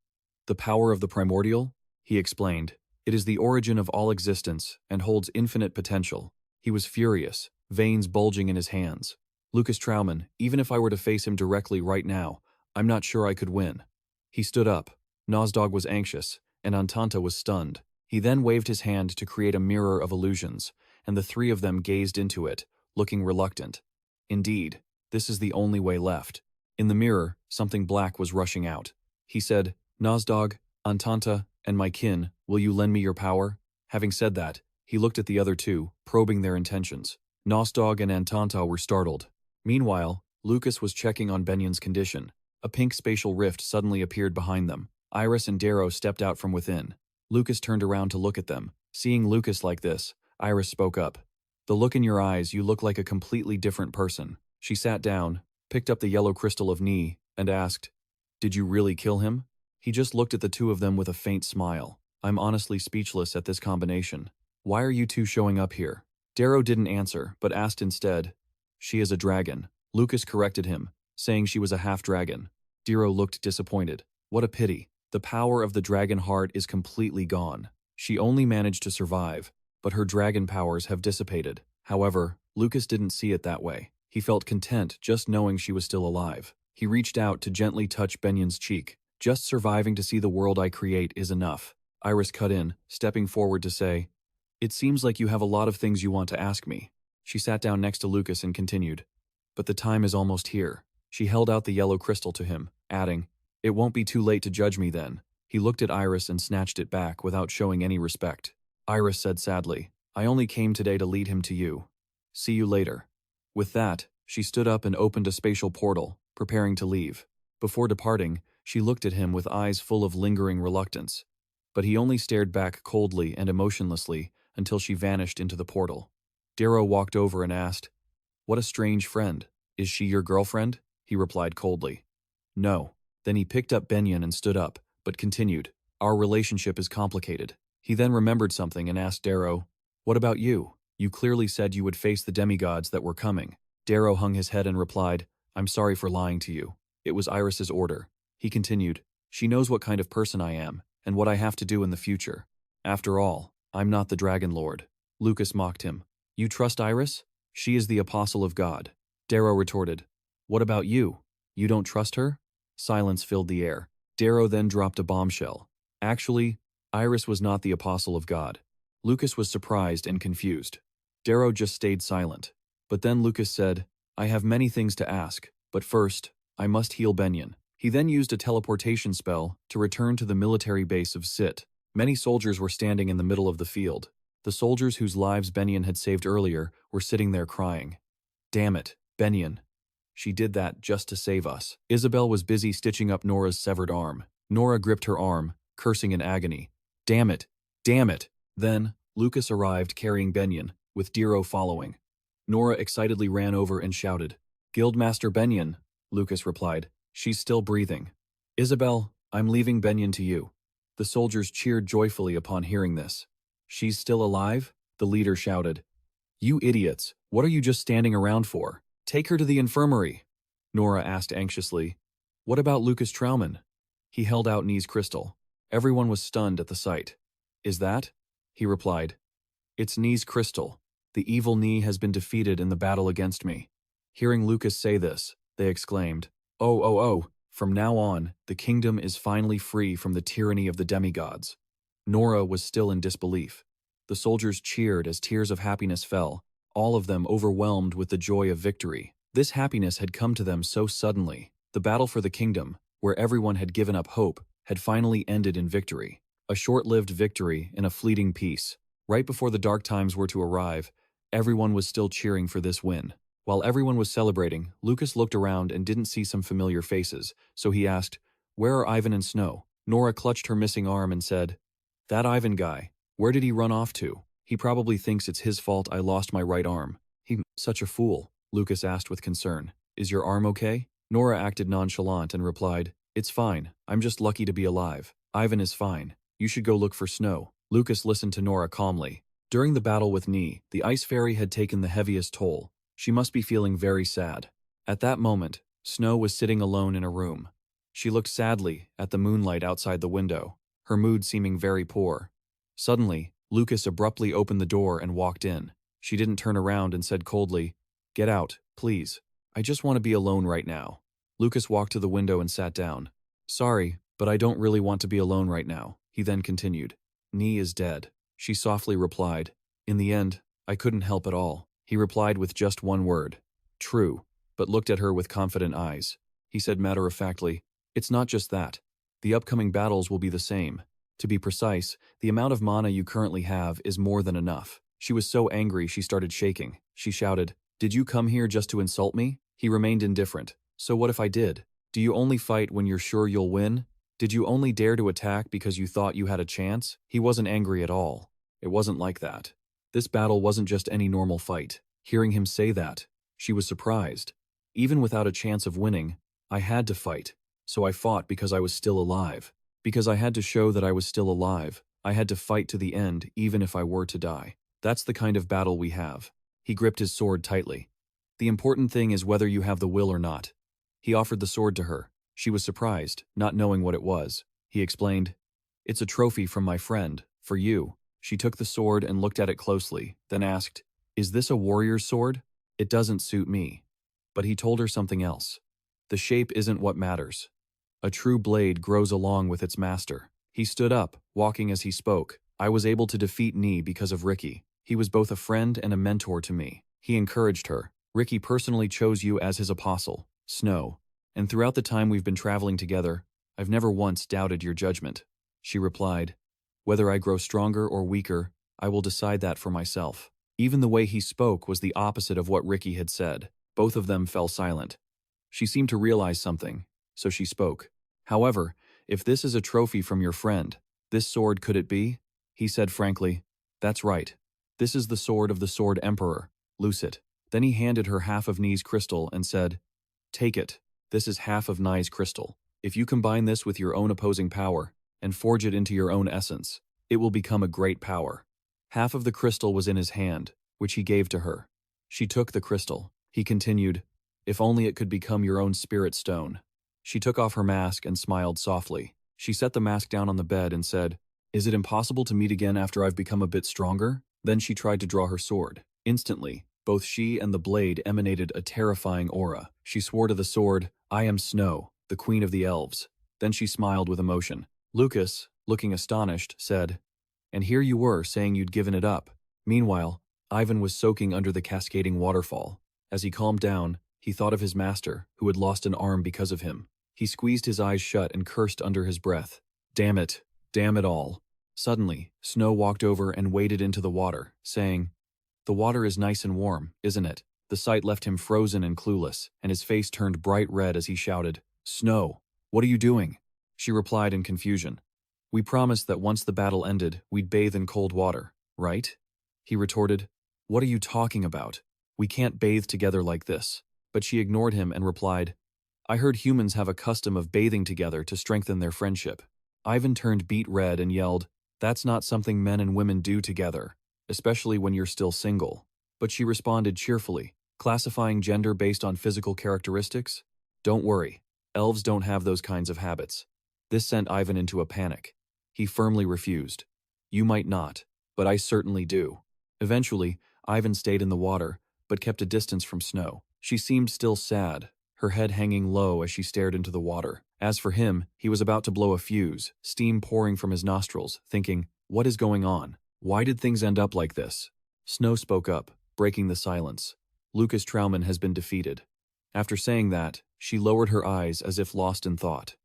the power of the primordial? He explained, it is the origin of all existence and holds infinite potential. He was furious, veins bulging in his hands. Lucas Trauman, even if I were to face him directly right now, I'm not sure I could win. He stood up. Nozdog was anxious, and Antanta was stunned. He then waved his hand to create a mirror of illusions, and the three of them gazed into it, looking reluctant. Indeed, this is the only way left. In the mirror, something black was rushing out. He said, Nozdog, Antanta, and my kin, will you lend me your power? Having said that, he looked at the other two, probing their intentions. Nozdog and Antanta were startled. Meanwhile, Lucas was checking on Benion's condition. A pink spatial rift suddenly appeared behind them. Iris and Darrow stepped out from within. Lucas turned around to look at them. Seeing Lucas like this, Iris spoke up. The look in your eyes, you look like a completely different person. She sat down, picked up the yellow crystal of Ni, and asked, Did you really kill him? He just looked at the two of them with a faint smile. I'm honestly speechless at this combination. Why are you two showing up here? Darrow didn't answer, but asked instead. She is a dragon. Lucas corrected him, saying she was a half-dragon. Darrow looked disappointed. What a pity. The power of the dragon heart is completely gone. She only managed to survive, but her dragon powers have dissipated. However, Lucas didn't see it that way. He felt content just knowing she was still alive. He reached out to gently touch Benion's cheek. Just surviving to see the world I create is enough. Iris cut in, stepping forward to say, It seems like you have a lot of things you want to ask me. She sat down next to Lucas and continued, But the time is almost here. She held out the yellow crystal to him, adding, It won't be too late to judge me then. He looked at Iris and snatched it back without showing any respect. Iris said sadly, I only came today to lead him to you. See you later. With that, she stood up and opened a spatial portal, preparing to leave. Before departing, she looked at him with eyes full of lingering reluctance. But he only stared back coldly and emotionlessly until she vanished into the portal. Darrow walked over and asked, What a strange friend. Is she your girlfriend? He replied coldly. No. Then he picked up Benion and stood up, but continued, Our relationship is complicated. He then remembered something and asked Darrow, What about you? You clearly said you would face the demigods that were coming. Darrow hung his head and replied, I'm sorry for lying to you. It was Iris's order. He continued, She knows what kind of person I am, and what I have to do in the future. After all, I'm not the Dragon Lord. Lucas mocked him. You trust Iris? She is the apostle of God. Darrow retorted, What about you? You don't trust her? Silence filled the air. Darrow then dropped a bombshell. Actually, Iris was not the apostle of God. Lucas was surprised and confused. Darrow just stayed silent. But then Lucas said, I have many things to ask, but first, I must heal Benion. He then used a teleportation spell to return to the military base of Sit. Many soldiers were standing in the middle of the field. The soldiers whose lives Benion had saved earlier were sitting there crying. Damn it, Benion. She did that just to save us. Isabel was busy stitching up Nora's severed arm. Nora gripped her arm, cursing in agony. Damn it! Damn it! Then, Lucas arrived carrying Benion, with Darrow following. Nora excitedly ran over and shouted, Guildmaster Benion, Lucas replied. She's still breathing. Isabel, I'm leaving Benion to you. The soldiers cheered joyfully upon hearing this. She's still alive? The leader shouted. You idiots, what are you just standing around for? Take her to the infirmary. Nora asked anxiously. What about Lucas Trauman? He held out Ni's crystal. Everyone was stunned at the sight. Is that? He replied. It's Ni's crystal. The evil Ni has been defeated in the battle against me. Hearing Lucas say this, they exclaimed, Oh, from now on, the kingdom is finally free from the tyranny of the demigods. Nora was still in disbelief. The soldiers cheered as tears of happiness fell, all of them overwhelmed with the joy of victory. This happiness had come to them so suddenly. The battle for the kingdom, where everyone had given up hope, had finally ended in victory. A short-lived victory in a fleeting peace. Right before the dark times were to arrive, everyone was still cheering for this win. While everyone was celebrating, Lucas looked around and didn't see some familiar faces, so he asked, Where are Ivan and Snow? Nora clutched her missing arm and said, That Ivan guy, where did he run off to? He probably thinks it's his fault I lost my right arm. Such a fool, Lucas asked with concern. Is your arm okay? Nora acted nonchalant and replied, It's fine, I'm just lucky to be alive. Ivan is fine. You should go look for Snow. Lucas listened to Nora calmly. During the battle with Ni, the Ice Fairy had taken the heaviest toll. She must be feeling very sad. At that moment, Snow was sitting alone in a room. She looked sadly at the moonlight outside the window, her mood seeming very poor. Suddenly, Lucas abruptly opened the door and walked in. She didn't turn around and said coldly, Get out, please. I just want to be alone right now. Lucas walked to the window and sat down. Sorry, but I don't really want to be alone right now, he then continued. Ni is dead. She softly replied, In the end, I couldn't help at all. He replied with just one word. True, but looked at her with confident eyes. He said matter-of-factly, it's not just that. The upcoming battles will be the same. To be precise, the amount of mana you currently have is more than enough. She was so angry she started shaking. She shouted, Did you come here just to insult me? He remained indifferent. So what if I did? Do you only fight when you're sure you'll win? Did you only dare to attack because you thought you had a chance? He wasn't angry at all. It wasn't like that. This battle wasn't just any normal fight. Hearing him say that, she was surprised. Even without a chance of winning, I had to fight. So I fought because I was still alive. Because I had to show that I was still alive. I had to fight to the end, even if I were to die. That's the kind of battle we have. He gripped his sword tightly. The important thing is whether you have the will or not. He offered the sword to her. She was surprised, not knowing what it was. He explained, It's a trophy from my friend, for you. She took the sword and looked at it closely, then asked, Is this a warrior's sword? It doesn't suit me. But he told her something else. The shape isn't what matters. A true blade grows along with its master. He stood up, walking as he spoke. I was able to defeat Ni because of Ricky. He was both a friend and a mentor to me. He encouraged her. Ricky personally chose you as his apostle, Snow. And throughout the time we've been traveling together, I've never once doubted your judgment. She replied, Whether I grow stronger or weaker, I will decide that for myself. Even the way he spoke was the opposite of what Ricky had said. Both of them fell silent. She seemed to realize something, so she spoke. However, if this is a trophy from your friend, this sword could it be? He said frankly, That's right. This is the sword of the Sword Emperor. Loose it. Then he handed her half of Ni's crystal and said, Take it. This is half of Ni's crystal. If you combine this with your own opposing power and forge it into your own essence, it will become a great power. Half of the crystal was in his hand, which he gave to her. She took the crystal. He continued, If only it could become your own spirit stone. She took off her mask and smiled softly. She set the mask down on the bed and said, Is it impossible to meet again after I've become a bit stronger? Then she tried to draw her sword. Instantly, both she and the blade emanated a terrifying aura. She swore to the sword, I am Snow, the queen of the elves. Then she smiled with emotion. Lucas, looking astonished, said, And here you were saying you'd given it up. Meanwhile, Ivan was soaking under the cascading waterfall. As he calmed down, he thought of his master, who had lost an arm because of him. He squeezed his eyes shut and cursed under his breath. Damn it all. Suddenly, Snow walked over and waded into the water, saying, The water is nice and warm, isn't it? The sight left him frozen and clueless, and his face turned bright red as he shouted, Snow, what are you doing? She replied in confusion. We promised that once the battle ended, we'd bathe in cold water, right? He retorted, What are you talking about? We can't bathe together like this. But she ignored him and replied, I heard humans have a custom of bathing together to strengthen their friendship. Ivan turned beet red and yelled, That's not something men and women do together, especially when you're still single. But she responded cheerfully, classifying gender based on physical characteristics? Don't worry, elves don't have those kinds of habits. This sent Ivan into a panic. He firmly refused. You might not, but I certainly do. Eventually, Ivan stayed in the water, but kept a distance from Snow. She seemed still sad, her head hanging low as she stared into the water. As for him, he was about to blow a fuse, steam pouring from his nostrils, thinking, What is going on? Why did things end up like this? Snow spoke up, breaking the silence. Lucas Trauman has been defeated. After saying that, she lowered her eyes as if lost in thought.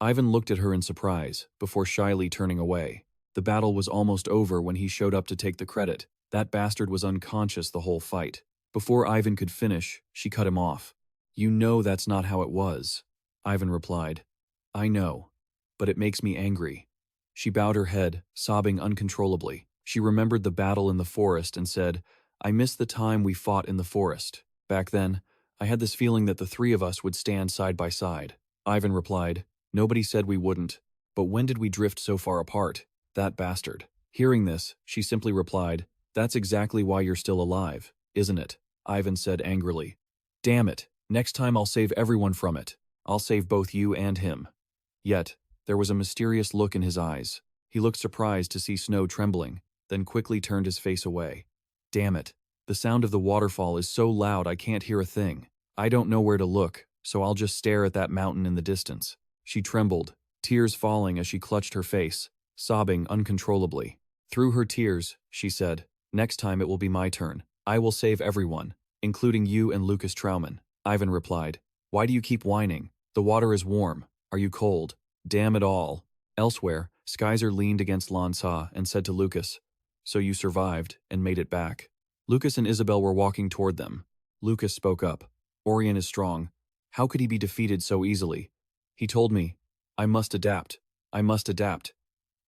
Ivan looked at her in surprise, before shyly turning away. The battle was almost over when he showed up to take the credit. That bastard was unconscious the whole fight. Before Ivan could finish, she cut him off. You know that's not how it was, Ivan replied. I know, but it makes me angry. She bowed her head, sobbing uncontrollably. She remembered the battle in the forest and said, I miss the time we fought in the forest. Back then, I had this feeling that the three of us would stand side by side. Ivan replied, Nobody said we wouldn't, but when did we drift so far apart? That bastard. Hearing this, she simply replied, That's exactly why you're still alive, isn't it? Ivan said angrily. Damn it, next time I'll save everyone from it. I'll save both you and him. Yet, there was a mysterious look in his eyes. He looked surprised to see Snow trembling, then quickly turned his face away. Damn it, the sound of the waterfall is so loud I can't hear a thing. I don't know where to look, so I'll just stare at that mountain in the distance. She trembled, tears falling as she clutched her face, sobbing uncontrollably. Through her tears, she said, Next time it will be my turn. I will save everyone, including you and Lucas Trauman. Ivan replied. Why do you keep whining? The water is warm. Are you cold? Damn it all. Elsewhere, Skyzer leaned against Lanza and said to Lucas, So you survived and made it back. Lucas and Isabel were walking toward them. Lucas spoke up. Orion is strong. How could he be defeated so easily? He told me, I must adapt. I must adapt.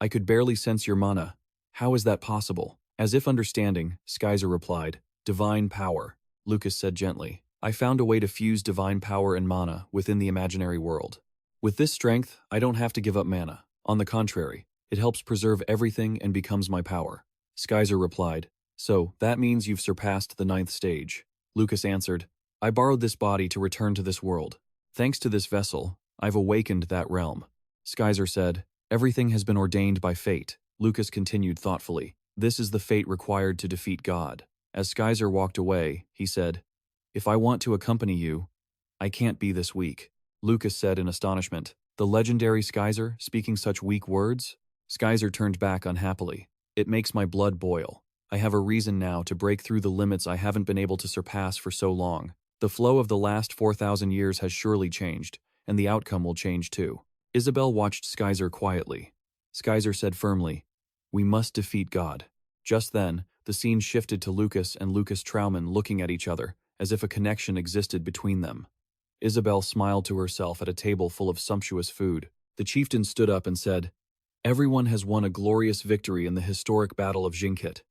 I could barely sense your mana. How is that possible? As if understanding, Skyzer replied, Divine power. Lucas said gently, I found a way to fuse divine power and mana within the imaginary world. With this strength, I don't have to give up mana. On the contrary, it helps preserve everything and becomes my power. Skyzer replied, So, that means you've surpassed the 9th stage. Lucas answered, I borrowed this body to return to this world. Thanks to this vessel, I've awakened that realm. Skyzer said, Everything has been ordained by fate. Lucas continued thoughtfully, This is the fate required to defeat God. As Skyzer walked away, he said, If I want to accompany you, I can't be this weak. Lucas said in astonishment, The legendary Skyzer speaking such weak words? Skyzer turned back unhappily. It makes my blood boil. I have a reason now to break through the limits I haven't been able to surpass for so long. The flow of the last 4,000 years has surely changed, and the outcome will change too. Isabel watched Skyzer quietly. Skyzer said firmly, We must defeat God. Just then, the scene shifted to Lucas and Lucas Trauman looking at each other, as if a connection existed between them. Isabel smiled to herself at a table full of sumptuous food. The chieftain stood up and said, Everyone has won a glorious victory in the historic Battle of Jinkit.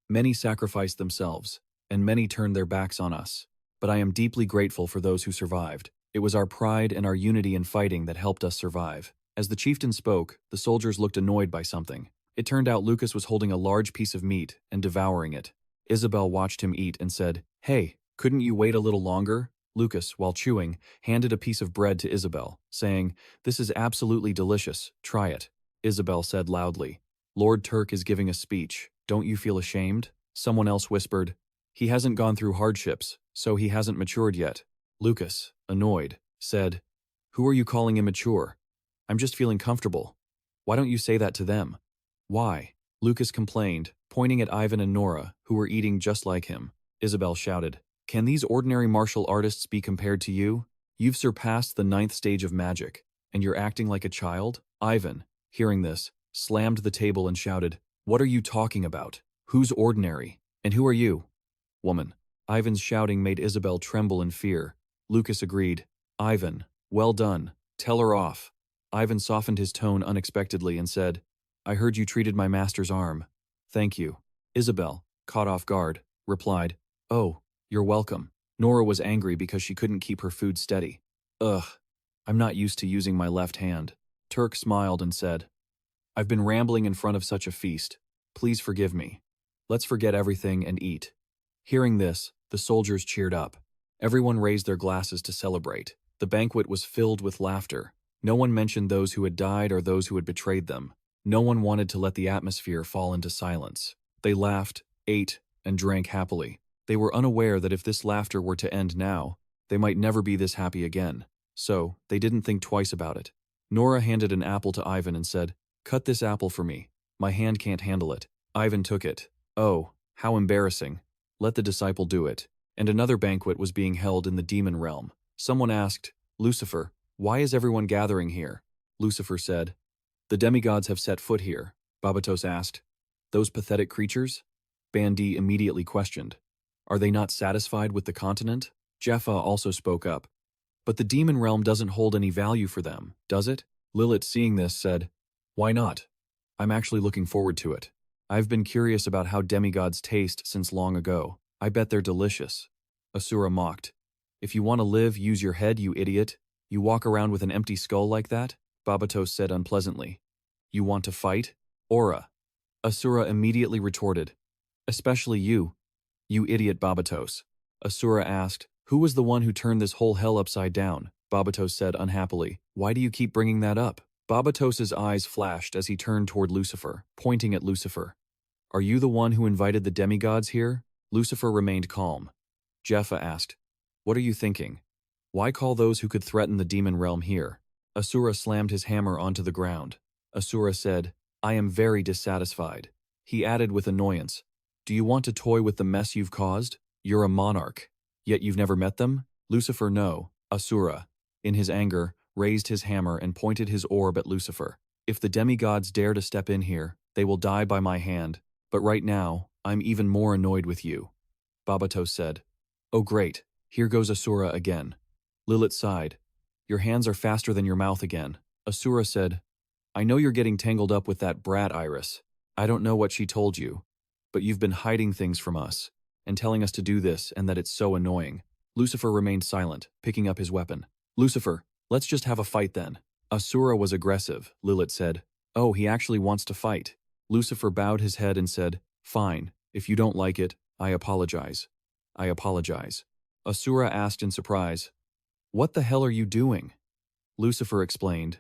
Many sacrificed themselves, and many turned their backs on us. But I am deeply grateful for those who survived. It was our pride and our unity in fighting that helped us survive. As the chieftain spoke, the soldiers looked annoyed by something. It turned out Lucas was holding a large piece of meat and devouring it. Isabel watched him eat and said, Hey, couldn't you wait a little longer? Lucas, while chewing, handed a piece of bread to Isabel, saying, This is absolutely delicious. Try it. Isabel said loudly, Lord Turk is giving a speech. Don't you feel ashamed? Someone else whispered, He hasn't gone through hardships, so he hasn't matured yet. Lucas, annoyed, said, Who are you calling immature? I'm just feeling comfortable. Why don't you say that to them? Why? Lucas complained, pointing at Ivan and Nora, who were eating just like him. Isabel shouted, Can these ordinary martial artists be compared to you? You've surpassed the 9th stage of magic, and you're acting like a child? Ivan, hearing this, slammed the table and shouted, What are you talking about? Who's ordinary? And who are you? Woman. Ivan's shouting made Isabel tremble in fear. Lucas agreed. Ivan, well done. Tell her off. Ivan softened his tone unexpectedly and said, I heard you treated my master's arm. Thank you. Isabel, caught off guard, replied, Oh, you're welcome. Nora was angry because she couldn't keep her food steady. Ugh, I'm not used to using my left hand. Turk smiled and said, I've been rambling in front of such a feast. Please forgive me. Let's forget everything and eat. Hearing this, the soldiers cheered up. Everyone raised their glasses to celebrate. The banquet was filled with laughter. No one mentioned those who had died or those who had betrayed them. No one wanted to let the atmosphere fall into silence. They laughed, ate, and drank happily. They were unaware that if this laughter were to end now, they might never be this happy again. So, they didn't think twice about it. Nora handed an apple to Ivan and said, Cut this apple for me. My hand can't handle it. Ivan took it. Oh, how embarrassing. Let the disciple do it. And another banquet was being held in the demon realm. Someone asked, Lucifer, why is everyone gathering here? Lucifer said, The demigods have set foot here. Babatos asked, Those pathetic creatures? Bandi immediately questioned, Are they not satisfied with the continent? Jaffa also spoke up, But the demon realm doesn't hold any value for them, does it? Lilith, seeing this, said, Why not? I'm actually looking forward to it. I've been curious about how demigods taste since long ago. I bet they're delicious. Asura mocked. If you want to live, use your head, you idiot. You walk around with an empty skull like that? Babatos said unpleasantly. You want to fight? Aura. Asura immediately retorted. Especially you. You idiot, Babatos. Asura asked, Who was the one who turned this whole hell upside down? Babatos said unhappily. Why do you keep bringing that up? Babatos's eyes flashed as he turned toward Lucifer, pointing at Lucifer. Are you the one who invited the demigods here? Lucifer remained calm. Jeffa asked, What are you thinking? Why call those who could threaten the demon realm here? Asura slammed his hammer onto the ground. Asura said, I am very dissatisfied. He added with annoyance, Do you want to toy with the mess you've caused? You're a monarch. Yet you've never met them? Lucifer, no. Asura, in his anger, raised his hammer and pointed his orb at Lucifer. If the demigods dare to step in here, they will die by my hand. But right now, I'm even more annoyed with you. Babatos said. Oh great, here goes Asura again. Lilith sighed. Your hands are faster than your mouth again. Asura said, I know you're getting tangled up with that brat Iris. I don't know what she told you, but you've been hiding things from us, and telling us to do this and that it's so annoying. Lucifer remained silent, picking up his weapon. Lucifer, let's just have a fight then. Asura was aggressive, Lilith said. Oh, he actually wants to fight. Lucifer bowed his head and said, Fine, if you don't like it, I apologize. I apologize. Asura asked in surprise, What the hell are you doing? Lucifer explained,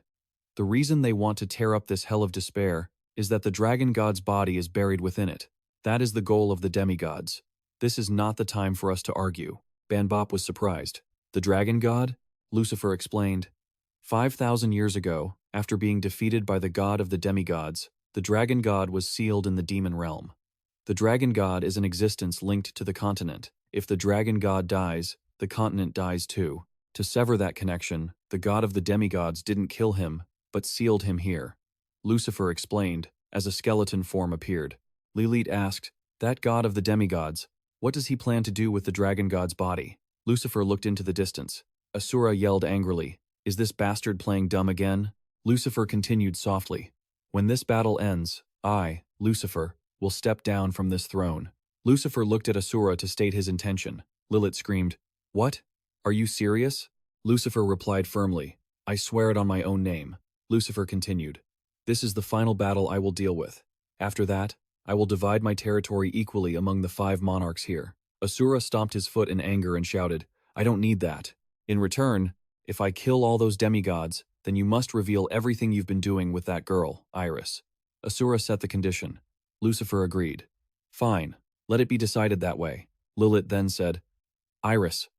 The reason they want to tear up this hell of despair is that the dragon god's body is buried within it. That is the goal of the demigods. This is not the time for us to argue. Banbop was surprised. The dragon god? Lucifer explained. 5,000 years ago, after being defeated by the god of the demigods, the dragon god was sealed in the demon realm. The dragon god is an existence linked to the continent. If the dragon god dies, the continent dies too. To sever that connection, the god of the demigods didn't kill him, but sealed him here. Lucifer explained, as a skeleton form appeared. Lilith asked, That god of the demigods, what does he plan to do with the dragon god's body? Lucifer looked into the distance. Asura yelled angrily, Is this bastard playing dumb again? Lucifer continued softly, When this battle ends, I, Lucifer, will step down from this throne. Lucifer looked at Asura to state his intention. Lilith screamed, What? Are you serious? Lucifer replied firmly, I swear it on my own name. Lucifer continued, This is the final battle I will deal with. After that, I will divide my territory equally among the 5 monarchs here. Asura stomped his foot in anger and shouted, I don't need that. In return, if I kill all those demigods, then you must reveal everything you've been doing with that girl, Iris. Asura set the condition. Lucifer agreed. Fine, let it be decided that way. Lilith then said, Iris,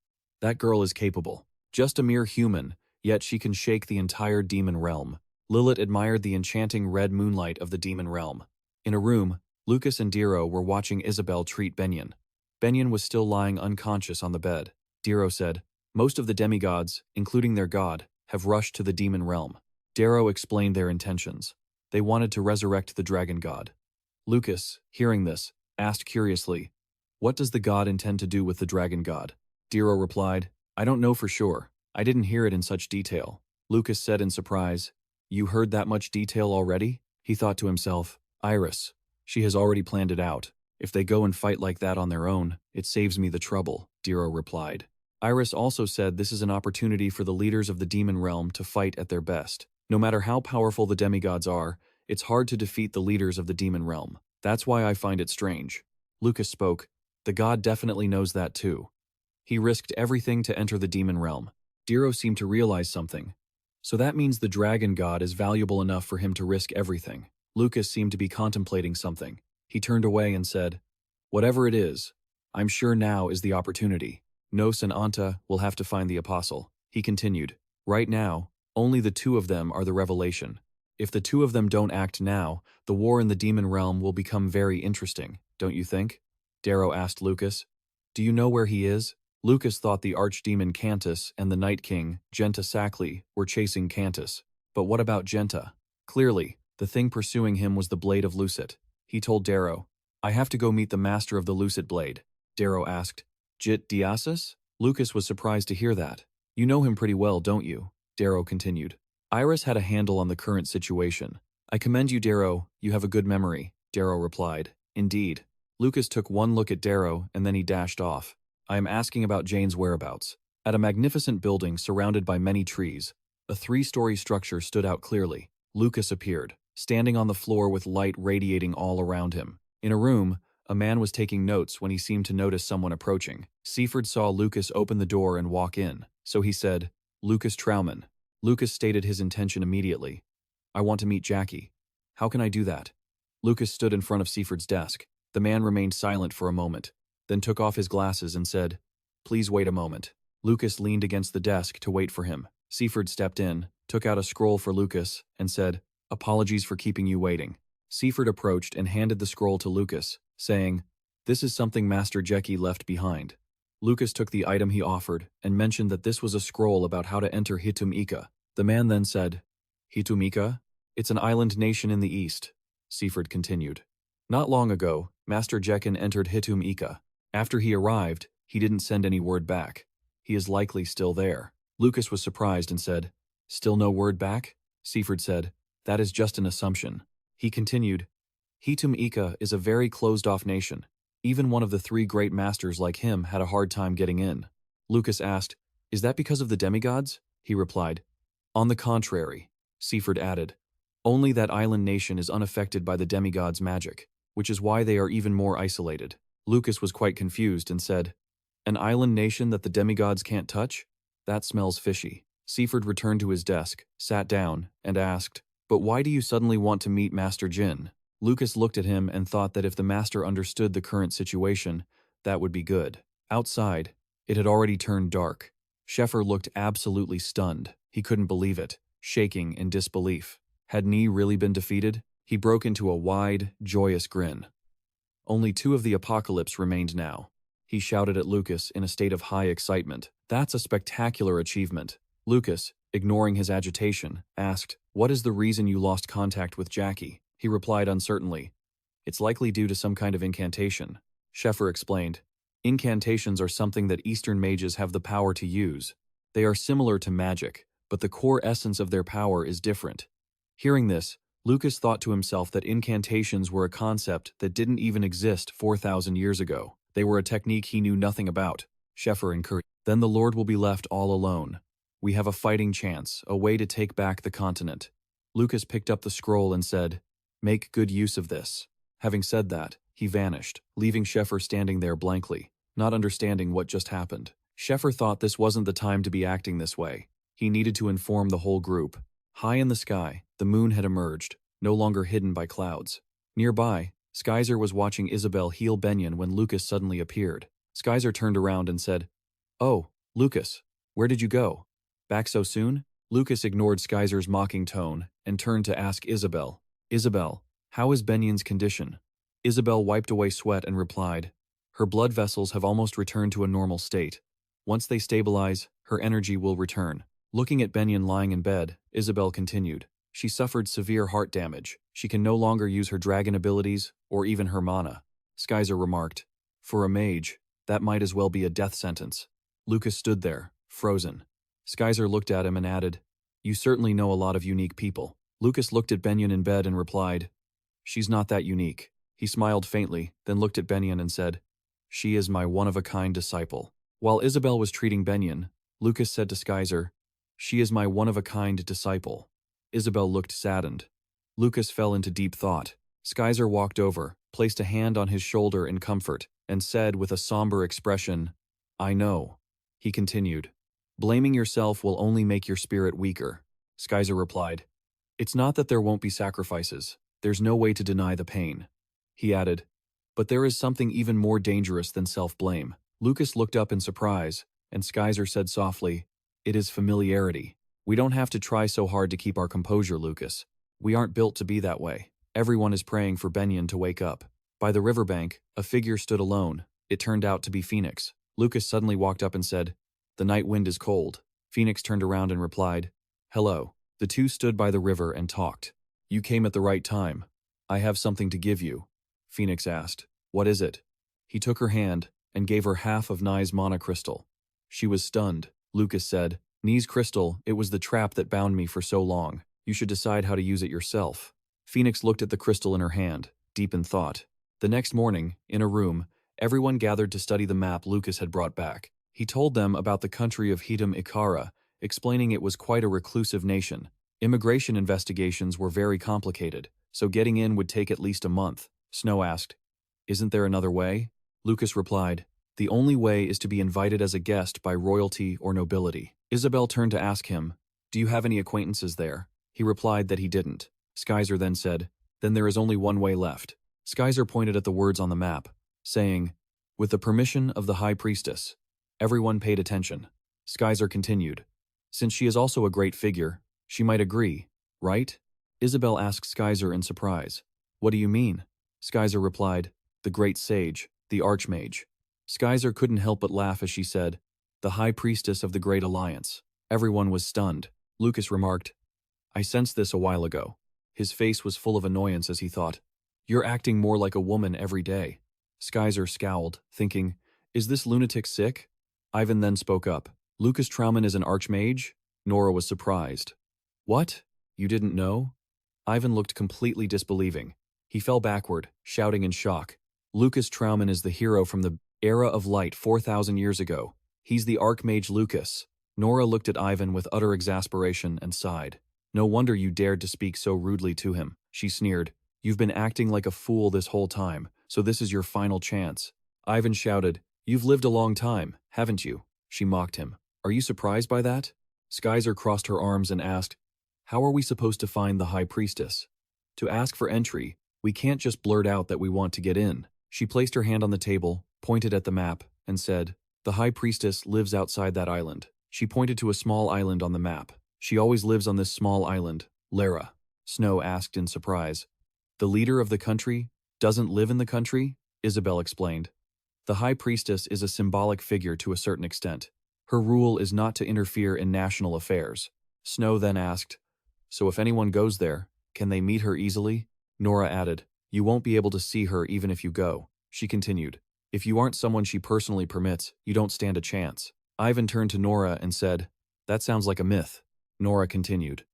that girl is capable. Just a mere human, yet she can shake the entire demon realm. Lilith admired the enchanting red moonlight of the demon realm. In a room, Lucas and Diro were watching Isabel treat Benyon. Benyon was still lying unconscious on the bed. Diro said, Most of the demigods, including their god, have rushed to the demon realm. Darrow explained their intentions. They wanted to resurrect the dragon god. Lucas, hearing this, asked curiously, What does the god intend to do with the dragon god? Diro replied, I don't know for sure. I didn't hear it in such detail. Lucas said in surprise, You heard that much detail already? He thought to himself, Iris, she has already planned it out. If they go and fight like that on their own, it saves me the trouble, Diro replied. Iris also said this is an opportunity for the leaders of the demon realm to fight at their best. No matter how powerful the demigods are, it's hard to defeat the leaders of the demon realm. That's why I find it strange. Lucas spoke. The god definitely knows that too. He risked everything to enter the demon realm. Diro seemed to realize something. So that means the dragon god is valuable enough for him to risk everything. Lucas seemed to be contemplating something. He turned away and said, Whatever it is, I'm sure now is the opportunity. Nos and Anta will have to find the apostle. He continued, Right now, only the 2 of them are the revelation. If the 2 of them don't act now, the war in the demon realm will become very interesting, don't you think? Darrow asked Lucas. Do you know where he is? Lucas thought the archdemon Cantus and the Night King, Genta Sackley, were chasing Cantus. But what about Genta? Clearly, the thing pursuing him was the Blade of Lucet. He told Darrow, I have to go meet the master of the Lucet Blade. Darrow asked, Jit Diasis? Lucas was surprised to hear that. You know him pretty well, don't you? Darrow continued. Iris had a handle on the current situation. I commend you, Darrow. You have a good memory, Darrow replied. Indeed. Lucas took one look at Darrow and then he dashed off. I am asking about Jane's whereabouts. At a magnificent building surrounded by many trees, a 3-story structure stood out clearly. Lucas appeared, standing on the floor with light radiating all around him. In a room, a man was taking notes when he seemed to notice someone approaching. Seaford saw Lucas open the door and walk in, so he said, Lucas Trauman. Lucas stated his intention immediately. I want to meet Jackie. How can I do that? Lucas stood in front of Seaford's desk. The man remained silent for a moment, then took off his glasses and said, Please wait a moment. Lucas leaned against the desk to wait for him. Seaford stepped in, took out a scroll for Lucas, and said, Apologies for keeping you waiting. Seaford approached and handed the scroll to Lucas, saying, This is something Master Jeki left behind. Lucas took the item he offered and mentioned that this was a scroll about how to enter Hitum Ika. The man then said, Hitum Ika? It's an island nation in the east, Seaford continued. Not long ago, Master Jekin entered Hitum Ika. After he arrived, he didn't send any word back. He is likely still there. Lucas was surprised and said, Still no word back? Seaford said, That is just an assumption. He continued, Hitum Ika is a very closed-off nation. Even one of the 3 great masters like him had a hard time getting in. Lucas asked, Is that because of the demigods? He replied, On the contrary, Seaford added, Only that island nation is unaffected by the demigods' magic, which is why they are even more isolated. Lucas was quite confused and said, An island nation that the demigods can't touch? That smells fishy. Seaford returned to his desk, sat down, and asked, But why do you suddenly want to meet Master Jin? Lucas looked at him and thought that if the master understood the current situation, that would be good. Outside, it had already turned dark. Sheffer looked absolutely stunned. He couldn't believe it, shaking in disbelief. Had Ni really been defeated? He broke into a wide, joyous grin. Only 2 of the apocalypse remained now. He shouted at Lucas in a state of high excitement. That's a spectacular achievement. Lucas, ignoring his agitation, asked, What is the reason you lost contact with Jackie? He replied uncertainly, It's likely due to some kind of incantation. Sheffer explained, Incantations are something that Eastern mages have the power to use. They are similar to magic, but the core essence of their power is different. Hearing this, Lucas thought to himself that incantations were a concept that didn't even exist 4,000 years ago. They were a technique he knew nothing about. Sheffer encouraged, Then the Lord will be left all alone. We have a fighting chance, a way to take back the continent. Lucas picked up the scroll and said, Make good use of this. Having said that, he vanished, leaving Sheffer standing there blankly, not understanding what just happened. Sheffer thought this wasn't the time to be acting this way. He needed to inform the whole group. High in the sky, the moon had emerged, no longer hidden by clouds. Nearby, Skyzer was watching Isabel heal Benyon when Lucas suddenly appeared. Skyzer turned around and said, Oh, Lucas, where did you go? Back so soon? Lucas ignored Skyzer's mocking tone and turned to ask Isabel, Isabel, how is Benyon's condition? Isabel wiped away sweat and replied, Her blood vessels have almost returned to a normal state. Once they stabilize, her energy will return. Looking at Benyon lying in bed, Isabel continued, She suffered severe heart damage. She can no longer use her dragon abilities or even her mana. Skyzer remarked, For a mage, that might as well be a death sentence. Lucas stood there, frozen. Skyzer looked at him and added, You certainly know a lot of unique people. Lucas looked at Benyon in bed and replied, She's not that unique. He smiled faintly, then looked at Benyon and said, She is my one-of-a-kind disciple. While Isabel was treating Benyon, Lucas said to Skyzer, She is my one-of-a-kind disciple. Isabel looked saddened. Lucas fell into deep thought. Skyzer walked over, placed a hand on his shoulder in comfort, and said with a somber expression, I know. He continued, Blaming yourself will only make your spirit weaker. Skyzer replied, It's not that there won't be sacrifices. There's no way to deny the pain. He added, But there is something even more dangerous than self-blame. Lucas looked up in surprise, and Skyzer said softly, It is familiarity. We don't have to try so hard to keep our composure, Lucas. We aren't built to be that way. Everyone is praying for Benyon to wake up. By the riverbank, a figure stood alone. It turned out to be Phoenix. Lucas suddenly walked up and said, The night wind is cold. Phoenix turned around and replied, Hello. The 2 stood by the river and talked. You came at the right time. I have something to give you. Phoenix asked, What is it? He took her hand and gave her half of Nye's mana crystal. She was stunned. Lucas said, Nye's crystal, it was the trap that bound me for so long. You should decide how to use it yourself. Phoenix looked at the crystal in her hand, deep in thought. The next morning, in a room, everyone gathered to study the map Lucas had brought back. He told them about the country of Hitum Ikara, explaining it was quite a reclusive nation. Immigration investigations were very complicated, so getting in would take at least a month. Snow asked, Isn't there another way? Lucas replied, The only way is to be invited as a guest by royalty or nobility. Isabel turned to ask him, Do you have any acquaintances there? He replied that he didn't. Skyzer then said, Then there is only one way left. Skyzer pointed at the words on the map, saying, With the permission of the High Priestess. Everyone paid attention. Skyzer continued, Since she is also a great figure, she might agree, right? Isabel asked Skyzer in surprise. What do you mean? Skyzer replied, The great sage, the Archmage. Skyzer couldn't help but laugh as she said, the High Priestess of the Great Alliance. Everyone was stunned. Lucas remarked, I sensed this a while ago. His face was full of annoyance as he thought, you're acting more like a woman every day. Skyzer scowled, thinking, is this lunatic sick? Ivan then spoke up. Lucas Trauman is an Archmage? Nora was surprised. What? You didn't know? Ivan looked completely disbelieving. He fell backward, shouting in shock. Lucas Trauman is the hero from the Era of Light 4,000 years ago. He's the Archmage Lucas. Nora looked at Ivan with utter exasperation and sighed. No wonder you dared to speak so rudely to him, she sneered. You've been acting like a fool this whole time, so this is your final chance. Ivan shouted, you've lived a long time, haven't you? She mocked him. Are you surprised by that? Skyzer crossed her arms and asked, how are we supposed to find the High Priestess? To ask for entry, we can't just blurt out that we want to get in. She placed her hand on the table, pointed at the map, and said, the High Priestess lives outside that island. She pointed to a small island on the map. She always lives on this small island, Lara. Snow asked in surprise. The leader of the country doesn't live in the country? Isabel explained. The High Priestess is a symbolic figure to a certain extent. Her rule is not to interfere in national affairs. Snow then asked, so if anyone goes there, can they meet her easily? Nora added, you won't be able to see her even if you go. She continued, if you aren't someone she personally permits, you don't stand a chance. Ivan turned to Nora and said, that sounds like a myth. Nora continued,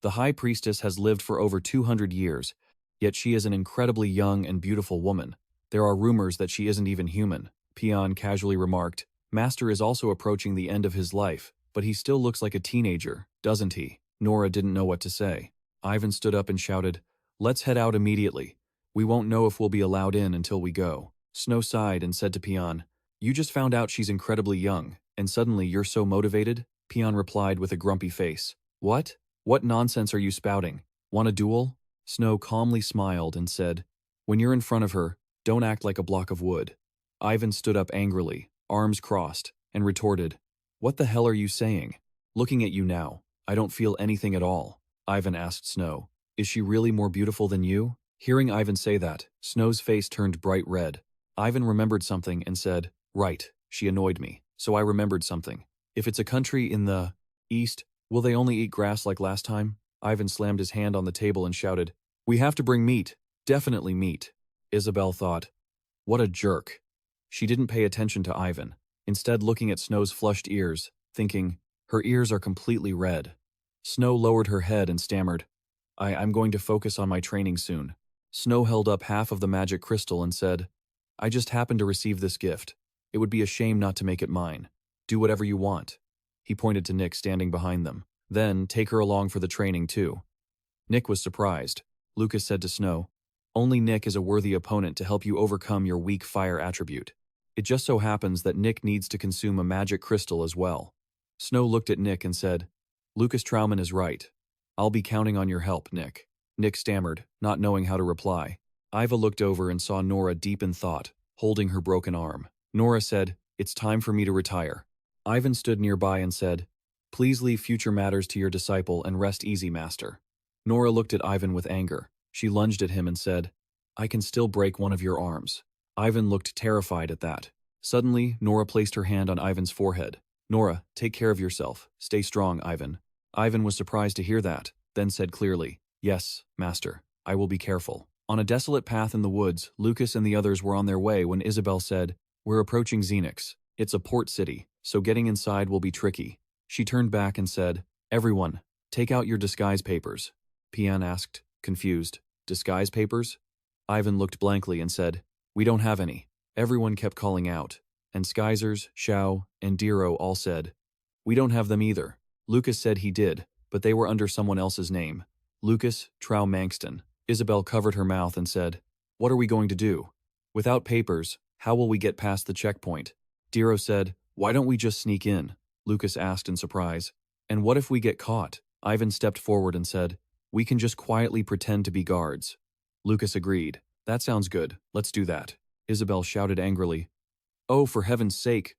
the High Priestess has lived for over 200 years, yet she is an incredibly young and beautiful woman. There are rumors that she isn't even human. Peon casually remarked, Master is also approaching the end of his life, but he still looks like a teenager, doesn't he? Nora didn't know what to say. Ivan stood up and shouted, let's head out immediately. We won't know if we'll be allowed in until we go. Snow sighed and said to Peon, you just found out she's incredibly young, and suddenly you're so motivated? Peon replied with a grumpy face. What? What nonsense are you spouting? Want a duel? Snow calmly smiled and said, when you're in front of her, don't act like a block of wood. Ivan stood up angrily, arms crossed, and retorted, what the hell are you saying? Looking at you now, I don't feel anything at all. Ivan asked Snow, is she really more beautiful than you? Hearing Ivan say that, Snow's face turned bright red. Ivan remembered something and said, right, she annoyed me, so I remembered something. If it's a country in the East, will they only eat grass like last time? Ivan slammed his hand on the table and shouted, we have to bring meat, definitely meat. Isabel thought, what a jerk. She didn't pay attention to Ivan, instead looking at Snow's flushed ears, thinking, her ears are completely red. Snow lowered her head and stammered, I'm going to focus on my training soon. Snow held up half of the magic crystal and said, I just happened to receive this gift. It would be a shame not to make it mine. Do whatever you want. He pointed to Nick standing behind them. Then take her along for the training too. Nick was surprised. Lucas said to Snow, only Nick is a worthy opponent to help you overcome your weak fire attribute. It just so happens that Nick needs to consume a magic crystal as well. Snow looked at Nick and said, Lucas Trauman is right. I'll be counting on your help, Nick. Nick stammered, not knowing how to reply. Iva looked over and saw Nora deep in thought, holding her broken arm. Nora said, it's time for me to retire. Ivan stood nearby and said, please leave future matters to your disciple and rest easy, master. Nora looked at Ivan with anger. She lunged at him and said, I can still break one of your arms. Ivan looked terrified at that. Suddenly, Nora placed her hand on Ivan's forehead. Nora, take care of yourself. Stay strong, Ivan. Ivan was surprised to hear that, then said clearly, yes, master, I will be careful. On a desolate path in the woods, Lucas and the others were on their way when Isabel said, we're approaching Xenix. It's a port city, so getting inside will be tricky. She turned back and said, everyone, take out your disguise papers. Pian asked, confused, disguise papers? Ivan looked blankly and said, we don't have any. Everyone kept calling out, and Skyzers, Xiao, and Diro all said, we don't have them either. Lucas said he did, but they were under someone else's name. Lucas Trau-Manxton. Isabel covered her mouth and said, what are we going to do? Without papers, how will we get past the checkpoint? Diro said, why don't we just sneak in? Lucas asked in surprise. And what if we get caught? Ivan stepped forward and said, we can just quietly pretend to be guards. Lucas agreed. That sounds good, let's do that. Isabel shouted angrily, oh, for heaven's sake,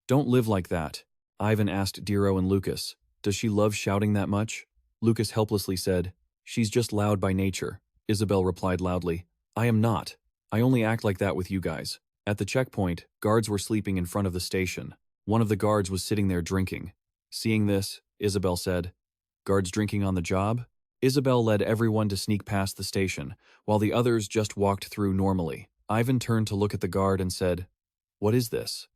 don't live like that. Ivan asked Diro and Lucas, does she love shouting that much? Lucas helplessly said, she's just loud by nature. Isabel replied loudly, I am not. I only act like that with you guys. At the checkpoint, guards were sleeping in front of the station. One of the guards was sitting there drinking. Seeing this, Isabel said, "Guards drinking on the job?" Isabel led everyone to sneak past the station, while the others just walked through normally. Ivan turned to look at the guard and said, "What is this?"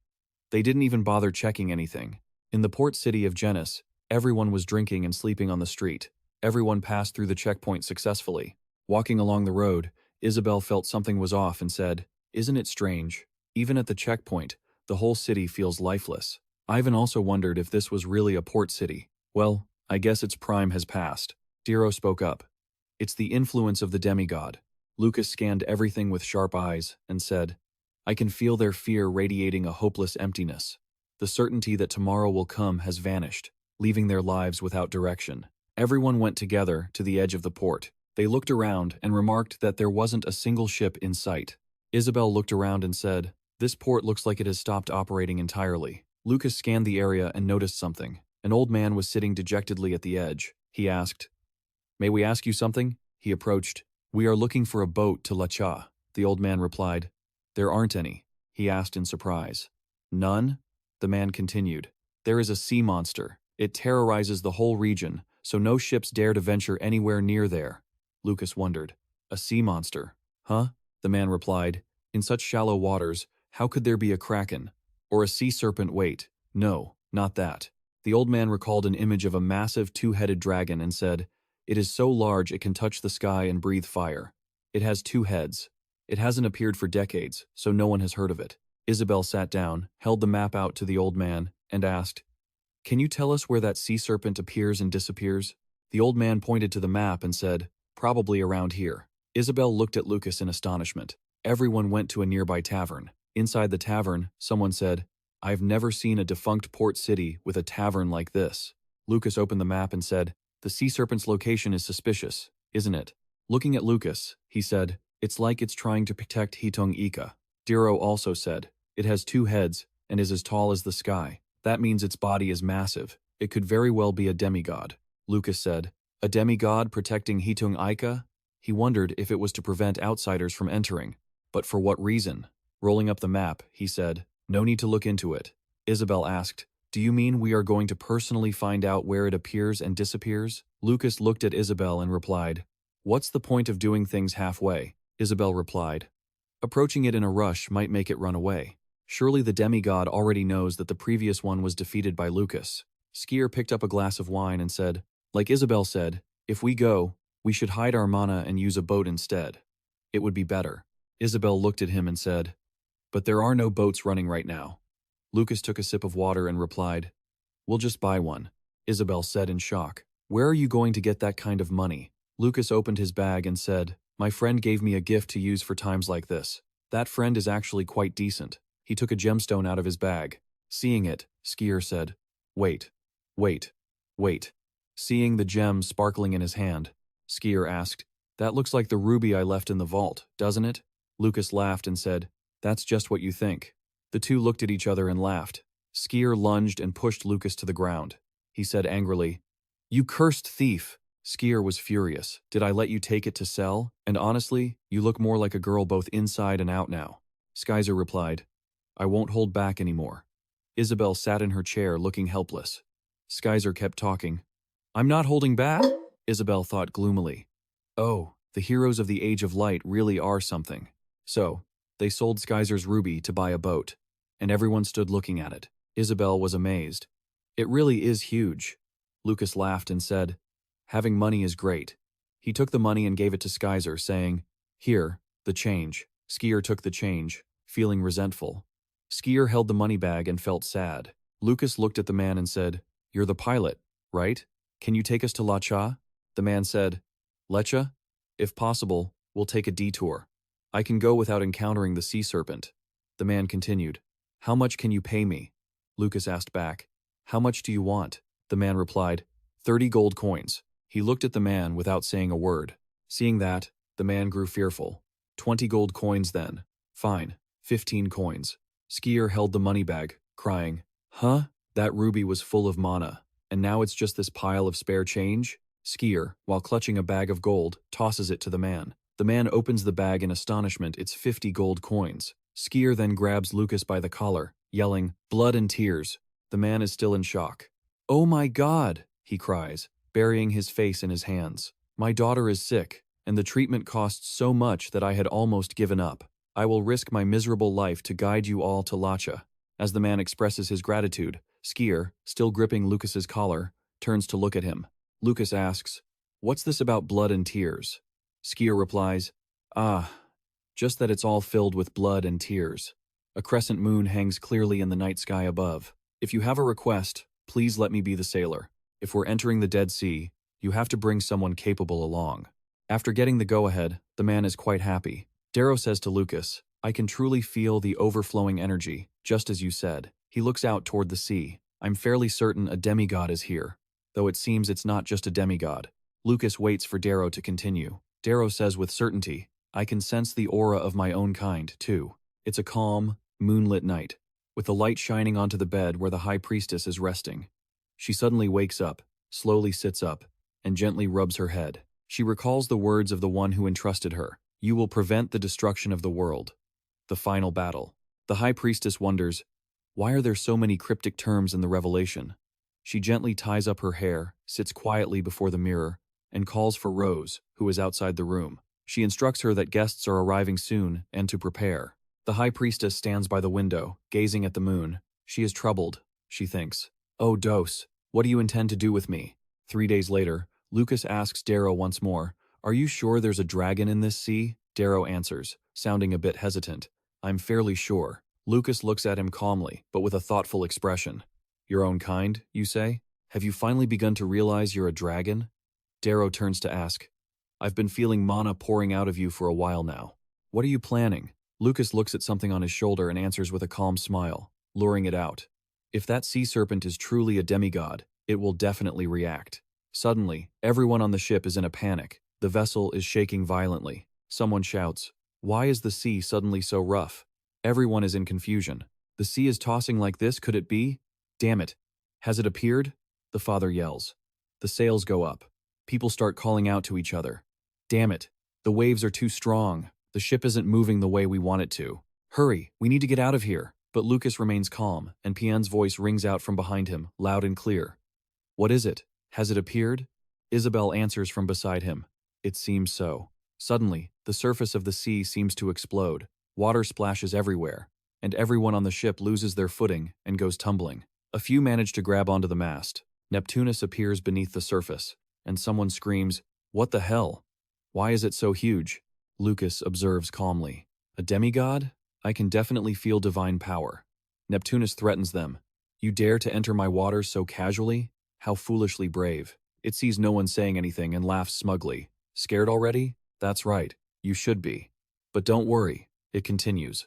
They didn't even bother checking anything. In the port city of Genis, everyone was drinking and sleeping on the street. Everyone passed through the checkpoint successfully. Walking along the road, Isabel felt something was off and said, "Isn't it strange? Even at the checkpoint, the whole city feels lifeless." Ivan also wondered if this was really a port city. "Well, I guess its prime has passed." Diro spoke up. "It's the influence of the demigod." Lucas scanned everything with sharp eyes and said, "I can feel their fear radiating a hopeless emptiness. The certainty that tomorrow will come has vanished, leaving their lives without direction." Everyone went together to the edge of the port. They looked around and remarked that there wasn't a single ship in sight. Isabel looked around and said, "This port looks like it has stopped operating entirely." Lucas scanned the area and noticed something. An old man was sitting dejectedly at the edge. He asked, "May we ask you something?" He approached. "We are looking for a boat to Lacha." The old man replied. "There aren't any." He asked in surprise. "None?" The man continued. "There is a sea monster. It terrorizes the whole region, so no ships dare to venture anywhere near there." Lucas wondered. "A sea monster? Huh?" The man replied. "In such shallow waters, how could there be a kraken? Or a sea serpent? Wait, no, not that." The old man recalled an image of a massive two-headed dragon and said, "It is so large it can touch the sky and breathe fire. It has 2 heads. It hasn't appeared for decades, so no one has heard of it." Isabel sat down, held the map out to the old man, and asked, "Can you tell us where that sea serpent appears and disappears?" The old man pointed to the map and said, "Probably around here." Isabel looked at Lucas in astonishment. Everyone went to a nearby tavern. Inside the tavern, someone said, "I've never seen a defunct port city with a tavern like this." Lucas opened the map and said, "The sea serpent's location is suspicious, isn't it?" Looking at Lucas, he said, "It's like it's trying to protect Hitung Ika." Diro also said, "It has 2 heads and is as tall as the sky. That means its body is massive. It could very well be a demigod." Lucas said, "A demigod protecting Hitung Ika?" He wondered if it was to prevent outsiders from entering. But for what reason? Rolling up the map, he said, "No need to look into it." Isabel asked, "Do you mean we are going to personally find out where it appears and disappears?" Lucas looked at Isabel and replied, "What's the point of doing things halfway?" Isabel replied, "Approaching it in a rush might make it run away. Surely the demigod already knows that the previous one was defeated by Lucas." Skier picked up a glass of wine and said, "Like Isabel said, if we go, we should hide our mana and use a boat instead. It would be better." Isabel looked at him and said, "But there are no boats running right now." Lucas took a sip of water and replied, "We'll just buy one." Isabel said in shock, "Where are you going to get that kind of money?" Lucas opened his bag and said, "My friend gave me a gift to use for times like this. That friend is actually quite decent." He took a gemstone out of his bag. Seeing it, Skier said, "Wait, wait, wait." Seeing the gem sparkling in his hand, Skier asked, "That looks like the ruby I left in the vault, doesn't it?" Lucas laughed and said, "That's just what you think." The two looked at each other and laughed. Skier lunged and pushed Lucas to the ground. He said angrily, "You cursed thief!" Skier was furious. "Did I let you take it to sell? And honestly, you look more like a girl both inside and out now." Skyzer replied, "I won't hold back anymore." Isabel sat in her chair looking helpless. Skyzer kept talking. "I'm not holding back?" Isabel thought gloomily. Oh, the heroes of the Age of Light really are something. So, they sold Skyzer's ruby to buy a boat, and everyone stood looking at it. Isabel was amazed. "It really is huge." Lucas laughed and said, "Having money is great." He took the money and gave it to Skyzer, saying, "Here, the change." Skier took the change, feeling resentful. Skier held the money bag and felt sad. Lucas looked at the man and said, "You're the pilot, right? Can you take us to Lacha?" The man said, "Lecha? If possible, we'll take a detour. I can go without encountering the sea serpent." The man continued, "How much can you pay me?" Lucas asked back, "How much do you want?" The man replied, 30 gold coins. He looked at the man without saying a word. Seeing that, the man grew fearful. 20 gold coins then. Fine, 15 coins. Skier held the money bag, crying, "Huh? That ruby was full of mana, and now it's just this pile of spare change?" Skier, while clutching a bag of gold, tosses it to the man. The man opens the bag in astonishment. It's 50 gold coins. Skier then grabs Lucas by the collar, yelling, "Blood and tears." The man is still in shock. "Oh my God," he cries, burying his face in his hands. "My daughter is sick, and the treatment costs so much that I had almost given up. I will risk my miserable life to guide you all to Lacha." As the man expresses his gratitude, Skier, still gripping Lucas's collar, turns to look at him. Lucas asks, "What's this about blood and tears?" Skier replies, "Ah, just that it's all filled with blood and tears." A crescent moon hangs clearly in the night sky above. "If you have a request, please let me be the sailor. If we're entering the Dead Sea, you have to bring someone capable along." After getting the go-ahead, the man is quite happy. Darrow says to Lucas, "I can truly feel the overflowing energy, just as you said." He looks out toward the sea. "I'm fairly certain a demigod is here, though it seems it's not just a demigod." Lucas waits for Darrow to continue. Darrow says with certainty, "I can sense the aura of my own kind, too." It's a calm, moonlit night, with the light shining onto the bed where the High Priestess is resting. She suddenly wakes up, slowly sits up, and gently rubs her head. She recalls the words of the one who entrusted her. "You will prevent the destruction of the world." The final battle. The High Priestess wonders, why are there so many cryptic terms in the revelation? She gently ties up her hair, sits quietly before the mirror, and calls for Rose, who is outside the room. She instructs her that guests are arriving soon and to prepare. The High Priestess stands by the window, gazing at the moon. She is troubled, she thinks. "Oh, Dose, what do you intend to do with me?" 3 days later, Lucas asks Darrow once more, "Are you sure there's a dragon in this sea?" Darrow answers, sounding a bit hesitant, "I'm fairly sure." Lucas looks at him calmly, but with a thoughtful expression. "Your own kind, you say? Have you finally begun to realize you're a dragon?" Darrow turns to ask, "I've been feeling mana pouring out of you for a while now. What are you planning?" Lucas looks at something on his shoulder and answers with a calm smile, luring it out. "If that sea serpent is truly a demigod, it will definitely react." Suddenly, everyone on the ship is in a panic. The vessel is shaking violently. Someone shouts, "Why is the sea suddenly so rough?" Everyone is in confusion. "The sea is tossing like this, could it be? Damn it. Has it appeared?" The father yells. The sails go up. People start calling out to each other. "Damn it. The waves are too strong. The ship isn't moving the way we want it to. Hurry, we need to get out of here." But Lucas remains calm, and Pien's voice rings out from behind him, loud and clear. "What is it? Has it appeared?" Isabel answers from beside him. "It seems so." Suddenly, the surface of the sea seems to explode. Water splashes everywhere, and everyone on the ship loses their footing and goes tumbling. A few manage to grab onto the mast. Neptunus appears beneath the surface, and someone screams, "What the hell? Why is it so huge?" Lucas observes calmly. "A demigod? I can definitely feel divine power." Neptunus threatens them. "You dare to enter my waters so casually? How foolishly brave." It sees no one saying anything and laughs smugly. "Scared already? That's right, you should be. But don't worry," it continues.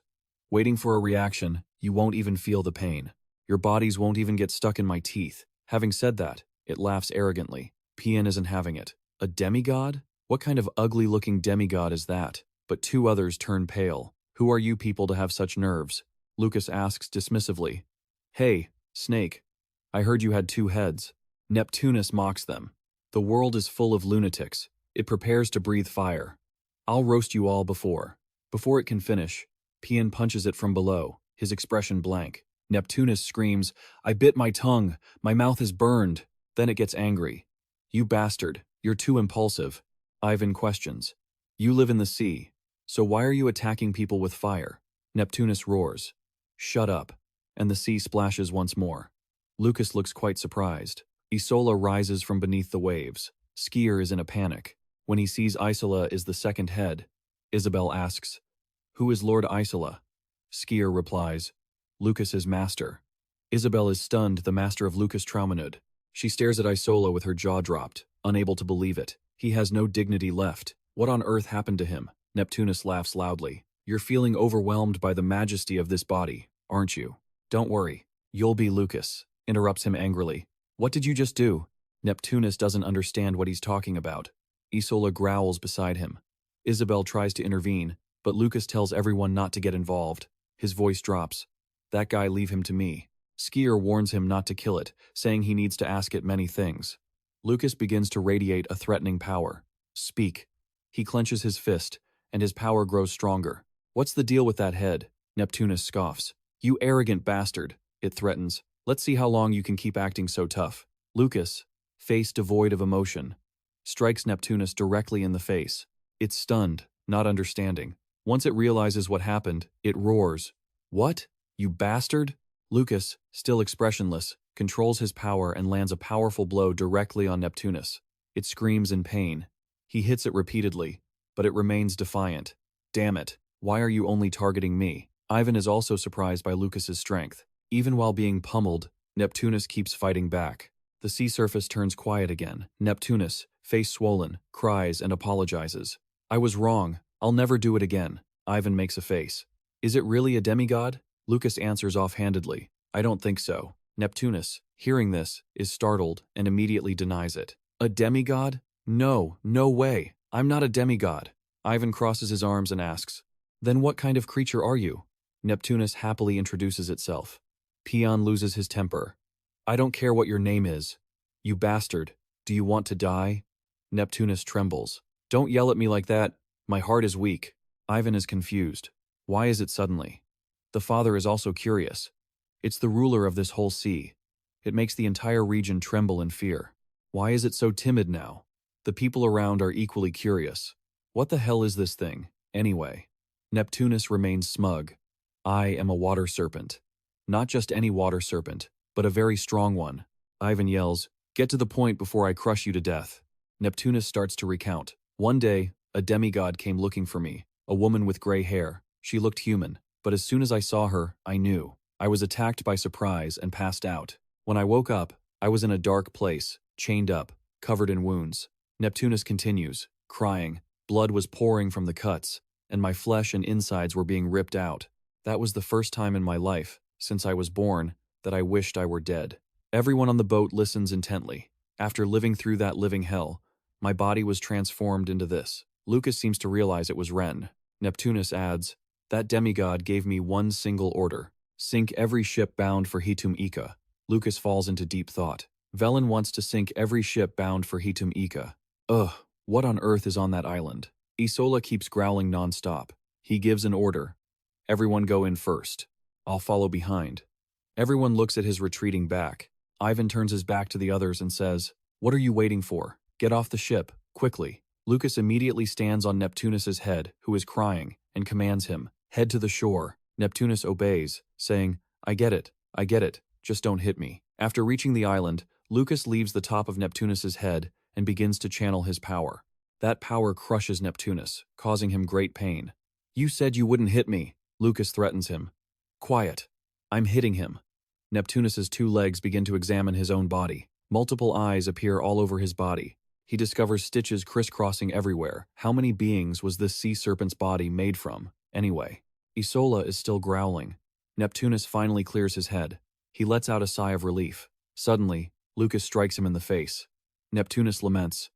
"Waiting for a reaction, you won't even feel the pain. Your bodies won't even get stuck in my teeth." Having said that, it laughs arrogantly. Pien isn't having it. "A demigod? What kind of ugly-looking demigod is that?" But 2 others turn pale. "Who are you people to have such nerves?" Lucas asks dismissively. "Hey, Snake, I heard you had 2 heads." Neptunus mocks them. "The world is full of lunatics. It prepares to breathe fire. I'll roast you all before." Before it can finish, Pien punches it from below, his expression blank. Neptunus screams, "I bit my tongue. My mouth is burned." Then it gets angry. "You bastard, you're too impulsive." Ivan questions, "You live in the sea, so why are you attacking people with fire?" Neptunus roars, "Shut up," and the sea splashes once more. Lucas looks quite surprised. Isola rises from beneath the waves. Skier is in a panic. When he sees Isola is the second head, Isabel asks, "Who is Lord Isola?" Skier replies, "Lucas's master." Isabel is stunned, the master of Lucas Traumanud. She stares at Isola with her jaw dropped, unable to believe it. He has no dignity left. What on earth happened to him? Neptunus laughs loudly. "You're feeling overwhelmed by the majesty of this body, aren't you?" "Don't worry. You'll be Lucas," interrupts him angrily. "What did you just do?" Neptunus doesn't understand what he's talking about. Isola growls beside him. Isabel tries to intervene, but Lucas tells everyone not to get involved. His voice drops. "That guy, leave him to me." Skier warns him not to kill it, saying he needs to ask it many things. Lucas begins to radiate a threatening power. "Speak." He clenches his fist, and his power grows stronger. "What's the deal with that head?" Neptunus scoffs. You arrogant bastard, it threatens. Let's see how long you can keep acting so tough. Lucas, face devoid of emotion, strikes Neptunus directly in the face. It's stunned, not understanding. Once it realizes what happened, it roars. What? You bastard? Lucas, still expressionless, controls his power and lands a powerful blow directly on Neptunus. It screams in pain. He hits it repeatedly, but it remains defiant. Damn it, why are you only targeting me? Ivan is also surprised by Lucas's strength. Even while being pummeled, Neptunus keeps fighting back. The sea surface turns quiet again. Neptunus, face swollen, cries and apologizes. I was wrong, I'll never do it again. Ivan makes a face. Is it really a demigod? Lucas answers offhandedly. I don't think so. Neptunus, hearing this, is startled and immediately denies it. A demigod? No, no way. I'm not a demigod. Ivan crosses his arms and asks, then what kind of creature are you? Neptunus happily introduces itself. Peon loses his temper. I don't care what your name is. You bastard, do you want to die? Neptunus trembles. Don't yell at me like that. My heart is weak. Ivan is confused. Why is it suddenly? The father is also curious. It's the ruler of this whole sea. It makes the entire region tremble in fear. Why is it so timid now? The people around are equally curious. What the hell is this thing, anyway? Neptunus remains smug. I am a water serpent. Not just any water serpent, but a very strong one. Ivan yells, get to the point before I crush you to death. Neptunus starts to recount. One day, a demigod came looking for me, a woman with gray hair. She looked human, but as soon as I saw her, I knew. I was attacked by surprise and passed out. When I woke up, I was in a dark place, chained up, covered in wounds. Neptunus continues, crying. Blood was pouring from the cuts, and my flesh and insides were being ripped out. That was the first time in my life, since I was born, that I wished I were dead. Everyone on the boat listens intently. After living through that living hell, my body was transformed into this. Lucas seems to realize it was Ren. Neptunus adds, that demigod gave me one single order. Sink every ship bound for Hitum Ika. Lucas falls into deep thought. Velen wants to sink every ship bound for Hitum Ika. Ugh, what on earth is on that island? Isola keeps growling non-stop. He gives an order. Everyone go in first. I'll follow behind. Everyone looks at his retreating back. Ivan turns his back to the others and says, what are you waiting for? Get off the ship, quickly. Lucas immediately stands on Neptunus's head, who is crying, and commands him, head to the shore. Neptunus obeys, saying, I get it, just don't hit me. After reaching the island, Lucas leaves the top of Neptunus's head and begins to channel his power. That power crushes Neptunus, causing him great pain. You said you wouldn't hit me, Lucas threatens him. Quiet. I'm hitting him. Neptunus's two legs begin to examine his own body. Multiple eyes appear all over his body. He discovers stitches crisscrossing everywhere. How many beings was this sea serpent's body made from, anyway? Isola is still growling. Neptunus finally clears his head. He lets out a sigh of relief. Suddenly, Lucas strikes him in the face. Neptunus laments.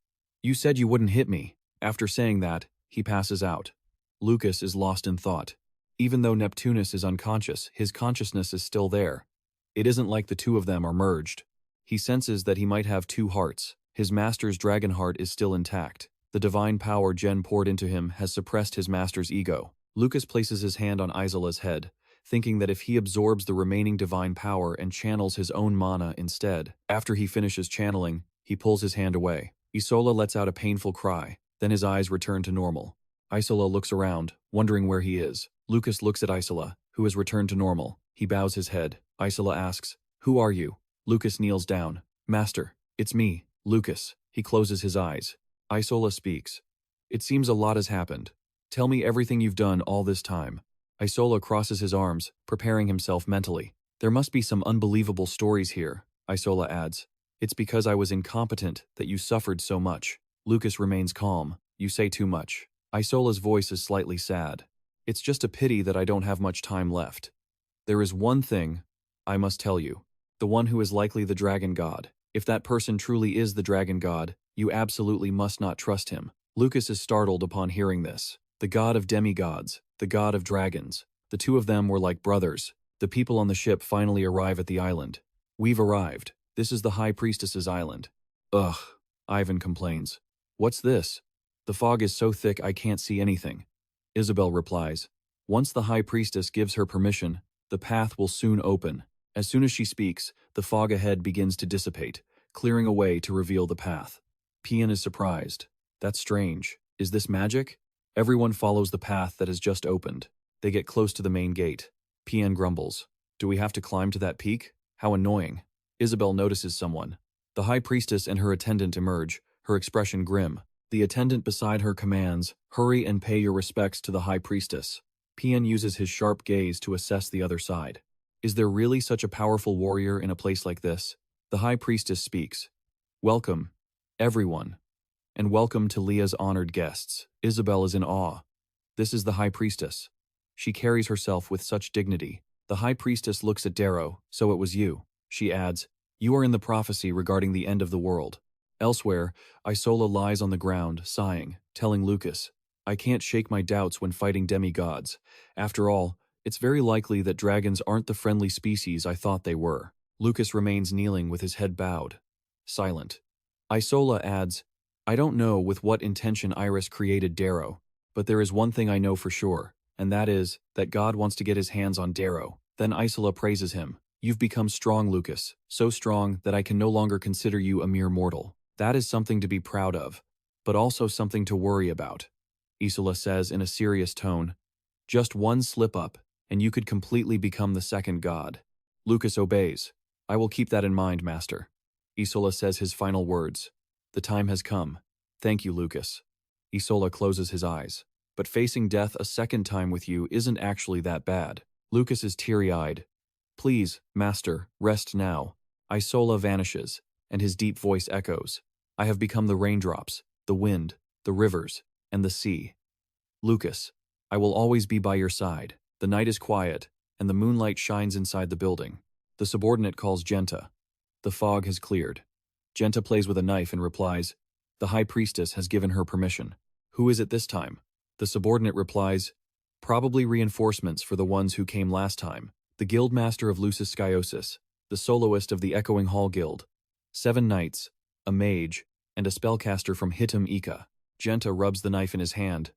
You said you wouldn't hit me. After saying that, he passes out. Lucas is lost in thought. Even though Neptunus is unconscious, his consciousness is still there. It isn't like the two of them are merged. He senses that he might have two hearts. His master's dragon heart is still intact. The divine power Jen poured into him has suppressed his master's ego. Lucas places his hand on Isola's head, thinking that if he absorbs the remaining divine power and channels his own mana instead. After he finishes channeling, he pulls his hand away. Isola lets out a painful cry, then his eyes return to normal. Isola looks around, wondering where he is. Lucas looks at Isola, who has returned to normal. He bows his head. Isola asks, who are you? Lucas kneels down. Master, it's me, Lucas. He closes his eyes. Isola speaks. It seems a lot has happened. Tell me everything you've done all this time. Isola crosses his arms, preparing himself mentally. There must be some unbelievable stories here, Isola adds. It's because I was incompetent that you suffered so much. Lucas remains calm. You say too much. Isola's voice is slightly sad. It's just a pity that I don't have much time left. There is one thing I must tell you. The one who is likely the dragon god. If that person truly is the dragon god, you absolutely must not trust him. Lucas is startled upon hearing this. The god of demigods, the god of dragons. The two of them were like brothers. The people on the ship finally arrive at the island. We've arrived. This is the High Priestess's island. Ugh, Ivan complains. What's this? The fog is so thick I can't see anything. Isabel replies. Once the High Priestess gives her permission, the path will soon open. As soon as she speaks, the fog ahead begins to dissipate, clearing a way to reveal the path. Pian is surprised. That's strange. Is this magic? Everyone follows the path that has just opened. They get close to the main gate. Pian grumbles. Do we have to climb to that peak? How annoying. Isabel notices someone. The High Priestess and her attendant emerge, her expression grim. The attendant beside her commands, "Hurry and pay your respects to the High Priestess." Pian uses his sharp gaze to assess the other side. Is there really such a powerful warrior in a place like this? The High Priestess speaks. Welcome, everyone. And welcome to Leah's honored guests. Isabel is in awe. This is the High Priestess. She carries herself with such dignity. The High Priestess looks at Darrow. So it was you. She adds, you are in the prophecy regarding the end of the world. Elsewhere, Isola lies on the ground, sighing, telling Lucas, I can't shake my doubts when fighting demigods. After all, it's very likely that dragons aren't the friendly species I thought they were. Lucas remains kneeling with his head bowed, silent. Isola adds, I don't know with what intention Iris created Darrow, but there is one thing I know for sure, and that is that God wants to get his hands on Darrow. Then Isola praises him. You've become strong, Lucas, so strong that I can no longer consider you a mere mortal. That is something to be proud of, but also something to worry about. Isola says in a serious tone, just one slip-up, and you could completely become the second god. Lucas obeys. I will keep that in mind, Master. Isola says his final words. The time has come. Thank you, Lucas. Isola closes his eyes. But facing death a second time with you isn't actually that bad. Lucas is teary-eyed. Please, Master, rest now. Isola vanishes, and his deep voice echoes. I have become the raindrops, the wind, the rivers, and the sea. Lucas, I will always be by your side. The night is quiet, and the moonlight shines inside the building. The subordinate calls Genta. The fog has cleared. Genta plays with a knife and replies, the High Priestess has given her permission. Who is it this time? The subordinate replies, probably reinforcements for the ones who came last time. The Guildmaster of Lucis Skiosis, the soloist of the Echoing Hall Guild, 7 knights, a mage, and a spellcaster from Hitam Ika. Genta rubs the knife in his hand.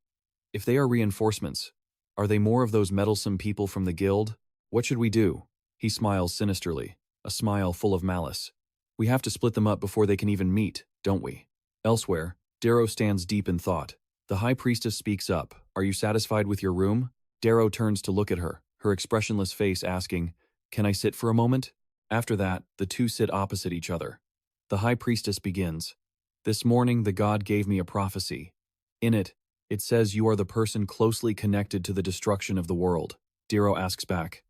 If they are reinforcements, are they more of those meddlesome people from the guild? What should we do? He smiles sinisterly, a smile full of malice. We have to split them up before they can even meet, don't we? Elsewhere, Darrow stands deep in thought. The High Priestess speaks up. Are you satisfied with your room? Darrow turns to look at her, her expressionless face asking, can I sit for a moment? After that, the two sit opposite each other. The High Priestess begins. This morning the god gave me a prophecy. In it says you are the person closely connected to the destruction of the world. Darrow asks back,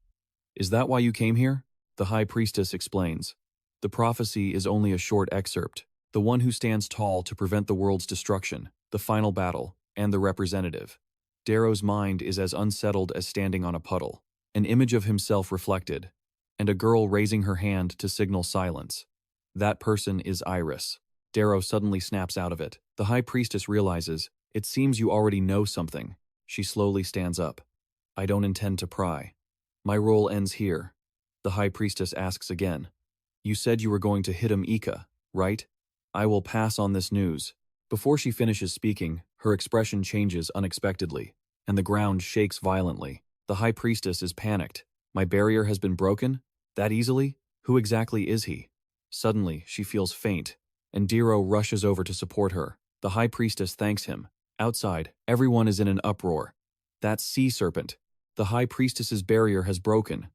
is that why you came here? The High Priestess explains. The prophecy is only a short excerpt. The one who stands tall to prevent the world's destruction, the final battle, and the representative. Darrow's mind is as unsettled as standing on a puddle. An image of himself reflected, and a girl raising her hand to signal silence. That person is Iris. Darrow suddenly snaps out of it. The High Priestess realizes, it seems you already know something. She slowly stands up. I don't intend to pry. My role ends here. The High Priestess asks again. You said you were going to Hitam Ika, right? I will pass on this news. Before she finishes speaking, her expression changes unexpectedly, and the ground shakes violently. The High Priestess is panicked. My barrier has been broken? That easily? Who exactly is he? Suddenly, she feels faint, and Darrow rushes over to support her. The High Priestess thanks him. Outside, everyone is in an uproar. That sea serpent. The High Priestess's barrier has broken.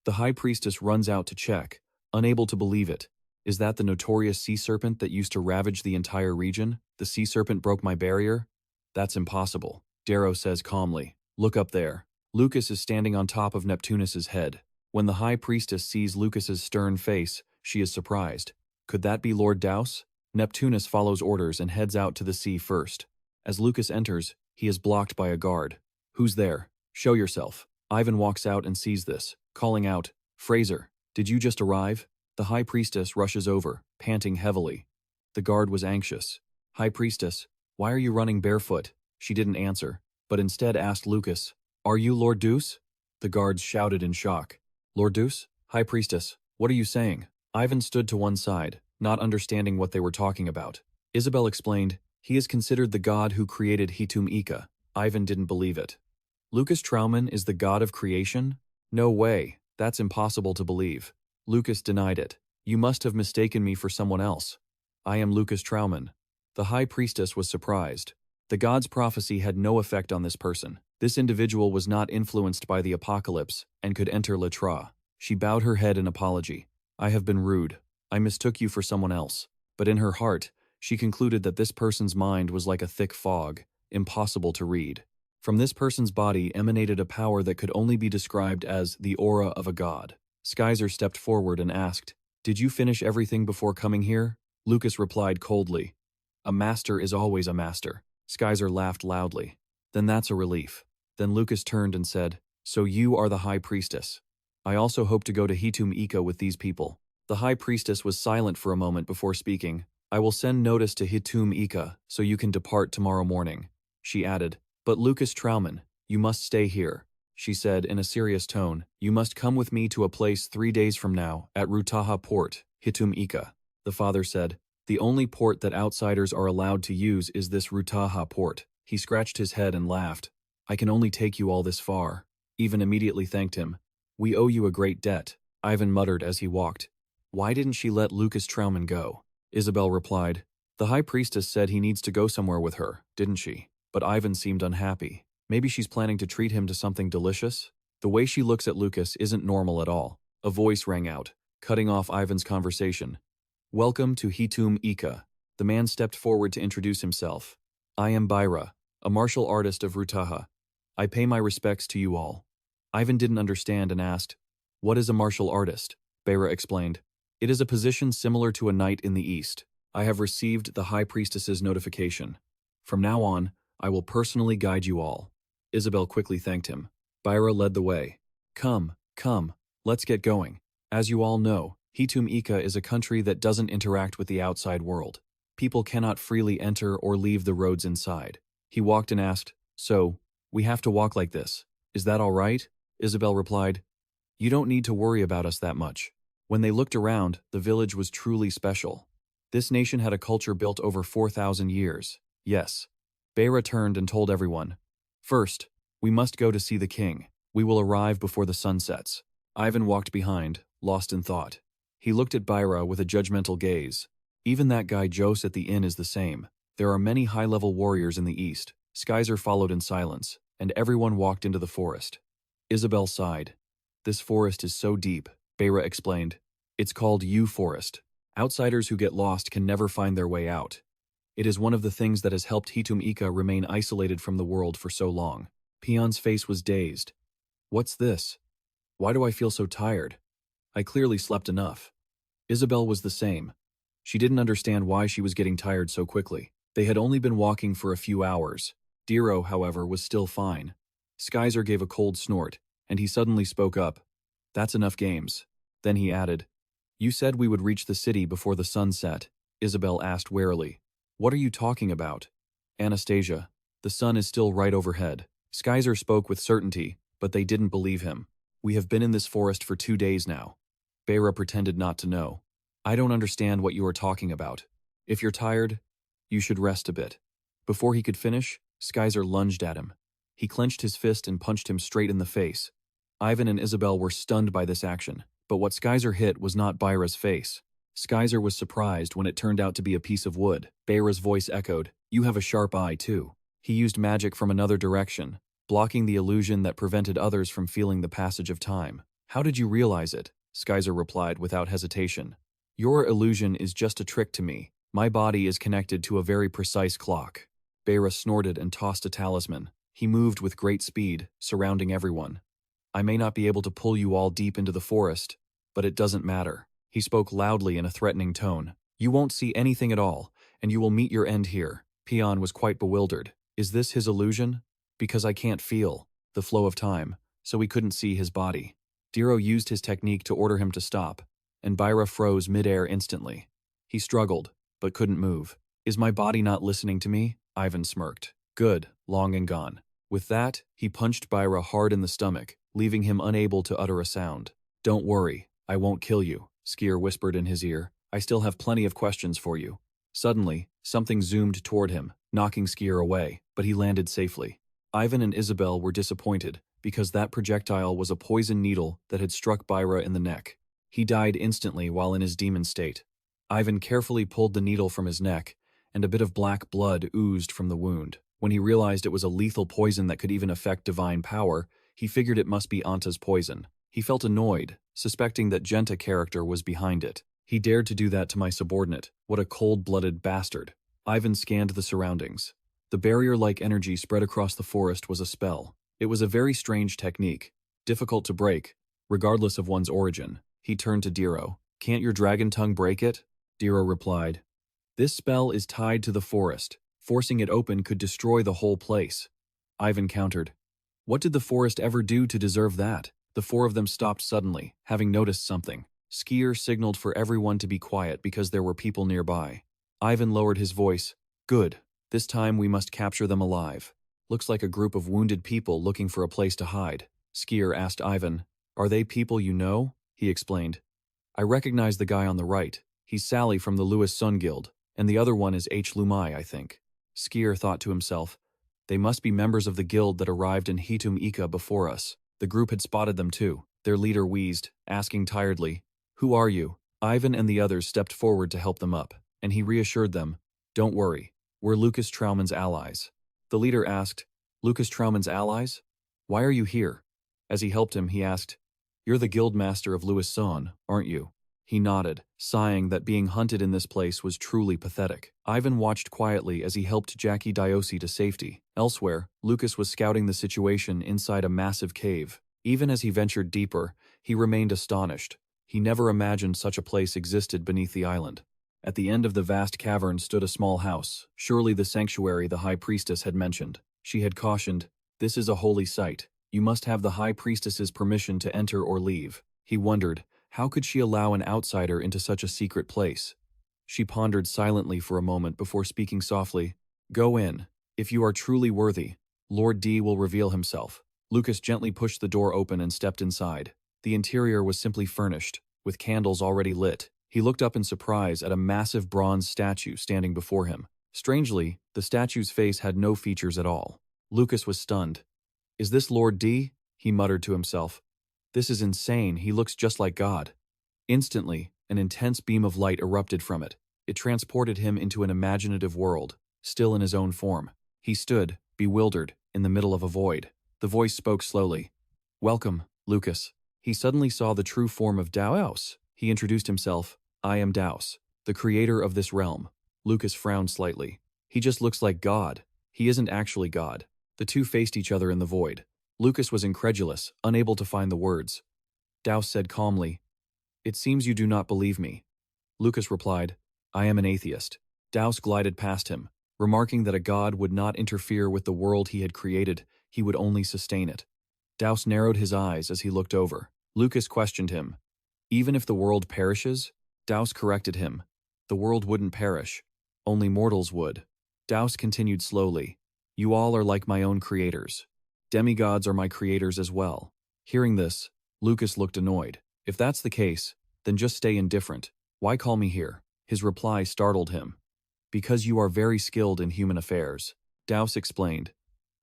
The High Priestess runs out to check, unable to believe it. Is that the notorious sea serpent that used to ravage the entire region? The sea serpent broke my barrier? That's impossible. Darrow says calmly. Look up there. Lucas is standing on top of Neptunus's head. When the High Priestess sees Lucas's stern face, she is surprised. Could that be Lord Daus? Neptunus follows orders and heads out to the sea first. As Lucas enters, he is blocked by a guard. Who's there? Show yourself. Ivan walks out and sees this, calling out, Fraser, did you just arrive? The High Priestess rushes over, panting heavily. The guard was anxious. High Priestess, why are you running barefoot? She didn't answer, but instead asked Lucas, Are you Lord Daus? The guards shouted in shock. Lord Daus? High Priestess, what are you saying? Ivan stood to one side, not understanding what they were talking about. Isabel explained, he is considered the god who created Hitam Ika. Ivan didn't believe it. Lucas Trauman is the god of creation? No way, that's impossible to believe. Lucas denied it. You must have mistaken me for someone else. I am Lucas Trauman. The high priestess was surprised. The god's prophecy had no effect on this person. This individual was not influenced by the apocalypse and could enter Latra. She bowed her head in apology. I have been rude. I mistook you for someone else. But in her heart, she concluded that this person's mind was like a thick fog, impossible to read. From this person's body emanated a power that could only be described as the aura of a god. Skyzer stepped forward and asked, "Did you finish everything before coming here?" Lucas replied coldly, "A master is always a master." Skyzer laughed loudly. "Then that's a relief." Then Lucas turned and said, "So you are the High Priestess. I also hope to go to Hitum Ika with these people." The High Priestess was silent for a moment before speaking. "I will send notice to Hitum Ika so you can depart tomorrow morning," she added. "But Lucas Trauman, you must stay here," she said in a serious tone. "You must come with me to a place 3 days from now at Rutaha Port, Hitum Ika." The father said, "The only port that outsiders are allowed to use is this Rutaha port." He scratched his head and laughed. "I can only take you all this far." Ivan immediately thanked him. "We owe you a great debt," Ivan muttered as he walked. "Why didn't she let Lucas Trauman go?" Isabel replied. "The High Priestess said he needs to go somewhere with her, didn't she?" But Ivan seemed unhappy. Maybe she's planning to treat him to something delicious? The way she looks at Lucas isn't normal at all. A voice rang out, cutting off Ivan's conversation. "Welcome to Hitum Ika." The man stepped forward to introduce himself. "I am Byra, a martial artist of Rutaha. I pay my respects to you all." Ivan didn't understand and asked, "What is a martial artist?" Byra explained. "It is a position similar to a knight in the East. I have received the High Priestess's notification. From now on, I will personally guide you all." Isabel quickly thanked him. Byra led the way. Come, let's get going. As you all know, Hitum Ika is a country that doesn't interact with the outside world. People cannot freely enter or leave the roads inside." He walked and asked, "So, we have to walk like this. Is that all right?" Isabel replied, "You don't need to worry about us that much." When they looked around, the village was truly special. This nation had a culture built over 4,000 years. Yes. Byra turned and told everyone, "First, we must go to see the king. We will arrive before the sun sets." Ivan walked behind, lost in thought. He looked at Byra with a judgmental gaze. Even that guy Jose at the inn is the same. There are many high-level warriors in the east. Skyzer followed in silence, and everyone walked into the forest. Isabel sighed. "This forest is so deep," Byra explained. "It's called U Forest. Outsiders who get lost can never find their way out. It is one of the things that has helped Hitum Ika remain isolated from the world for so long." Peon's face was dazed. "What's this? Why do I feel so tired? I clearly slept enough." Isabel was the same. She didn't understand why she was getting tired so quickly. They had only been walking for a few hours. Diro, however, was still fine. Skyzer gave a cold snort, and he suddenly spoke up. "That's enough games." Then he added, "You said we would reach the city before the sun set." Isabel asked warily, "What are you talking about?" "Anastasia, the sun is still right overhead." Skyzer spoke with certainty, but they didn't believe him. "We have been in this forest for 2 days now." Byra pretended not to know. "I don't understand what you are talking about. If you're tired, you should rest a bit." Before he could finish, Skyzer lunged at him. He clenched his fist and punched him straight in the face. Ivan and Isabel were stunned by this action, but what Skyzer hit was not Byra's face. Skyzer was surprised when it turned out to be a piece of wood. Byra's voice echoed, "You have a sharp eye, too." He used magic from another direction, blocking the illusion that prevented others from feeling the passage of time. "How did you realize it?" Skyzer replied without hesitation. "Your illusion is just a trick to me. My body is connected to a very precise clock." Byra snorted and tossed a talisman. He moved with great speed, surrounding everyone. "I may not be able to pull you all deep into the forest, but it doesn't matter." He spoke loudly in a threatening tone. "You won't see anything at all, and you will meet your end here." Peon was quite bewildered. Is this his illusion? Because I can't feel the flow of time, so he couldn't see his body. Diro used his technique to order him to stop, and Byra froze midair instantly. He struggled, but couldn't move. "Is my body not listening to me?" Ivan smirked. "Good, long and gone." With that, he punched Byra hard in the stomach, leaving him unable to utter a sound. "Don't worry, I won't kill you," Skier whispered in his ear. "I still have plenty of questions for you." Suddenly, something zoomed toward him, knocking Skier away, but he landed safely. Ivan and Isabel were disappointed, because that projectile was a poison needle that had struck Byra in the neck. He died instantly while in his demon state. Ivan carefully pulled the needle from his neck, and a bit of black blood oozed from the wound. When he realized it was a lethal poison that could even affect divine power, he figured it must be Anta's poison. He felt annoyed, suspecting that Genta character was behind it. He dared to do that to my subordinate. What a cold-blooded bastard. Ivan scanned the surroundings. The barrier-like energy spread across the forest was a spell. It was a very strange technique, difficult to break, regardless of one's origin. He turned to Diro. "Can't your dragon tongue break it?" Diro replied. "This spell is tied to the forest. Forcing it open could destroy the whole place." Ivan countered. "What did the forest ever do to deserve that?" The four of them stopped suddenly, having noticed something. Skier signaled for everyone to be quiet because there were people nearby. Ivan lowered his voice. "Good. This time we must capture them alive. Looks like a group of wounded people looking for a place to hide." Skier asked Ivan, "Are they people you know?" He explained. "I recognize the guy on the right. He's Sally from the Lewis Sun Guild, and the other one is H. Lumai, I think." Skier thought to himself, "They must be members of the guild that arrived in Hitum Ika before us." The group had spotted them too. Their leader wheezed, asking tiredly, "Who are you?" Ivan and the others stepped forward to help them up, and he reassured them, "Don't worry, we're Lucas Traumann's allies." The leader asked, "Lucas Traumann's allies? Why are you here?" As he helped him, he asked, "You're the guild master of Lewis Sun, aren't you?" He nodded, sighing that being hunted in this place was truly pathetic. Ivan watched quietly as he helped Jackie Diosi to safety. Elsewhere, Lucas was scouting the situation inside a massive cave. Even as he ventured deeper, he remained astonished. He never imagined such a place existed beneath the island. At the end of the vast cavern stood a small house, surely the sanctuary the High Priestess had mentioned. She had cautioned, "This is a holy site. You must have the High Priestess's permission to enter or leave." He wondered, how could she allow an outsider into such a secret place? She pondered silently for a moment before speaking softly, "Go in. If you are truly worthy, Lord D will reveal himself." Lucas gently pushed the door open and stepped inside. The interior was simply furnished, with candles already lit. He looked up in surprise at a massive bronze statue standing before him. Strangely, the statue's face had no features at all. Lucas was stunned. "Is this Lord D?" he muttered to himself. "This is insane, he looks just like God." Instantly, an intense beam of light erupted from it. It transported him into an imaginative world, still in his own form. He stood, bewildered, in the middle of a void. The voice spoke slowly. "Welcome, Lucas." He suddenly saw the true form of Daos. He introduced himself. "I am Daos, the creator of this realm." Lucas frowned slightly. "He just looks like God. He isn't actually God." The two faced each other in the void. Lucas was incredulous, unable to find the words. Daos said calmly, "It seems you do not believe me." Lucas replied, "I am an atheist." Daos glided past him, remarking that a god would not interfere with the world he had created, he would only sustain it. Daos narrowed his eyes as he looked over. Lucas questioned him, "Even if the world perishes?" Daos corrected him, "The world wouldn't perish. Only mortals would." Daos continued slowly, "You all are like my own creators. Demigods are my creators as well." Hearing this, Lucas looked annoyed. "If that's the case, then just stay indifferent. Why call me here?" His reply startled him. "Because you are very skilled in human affairs." Daos explained,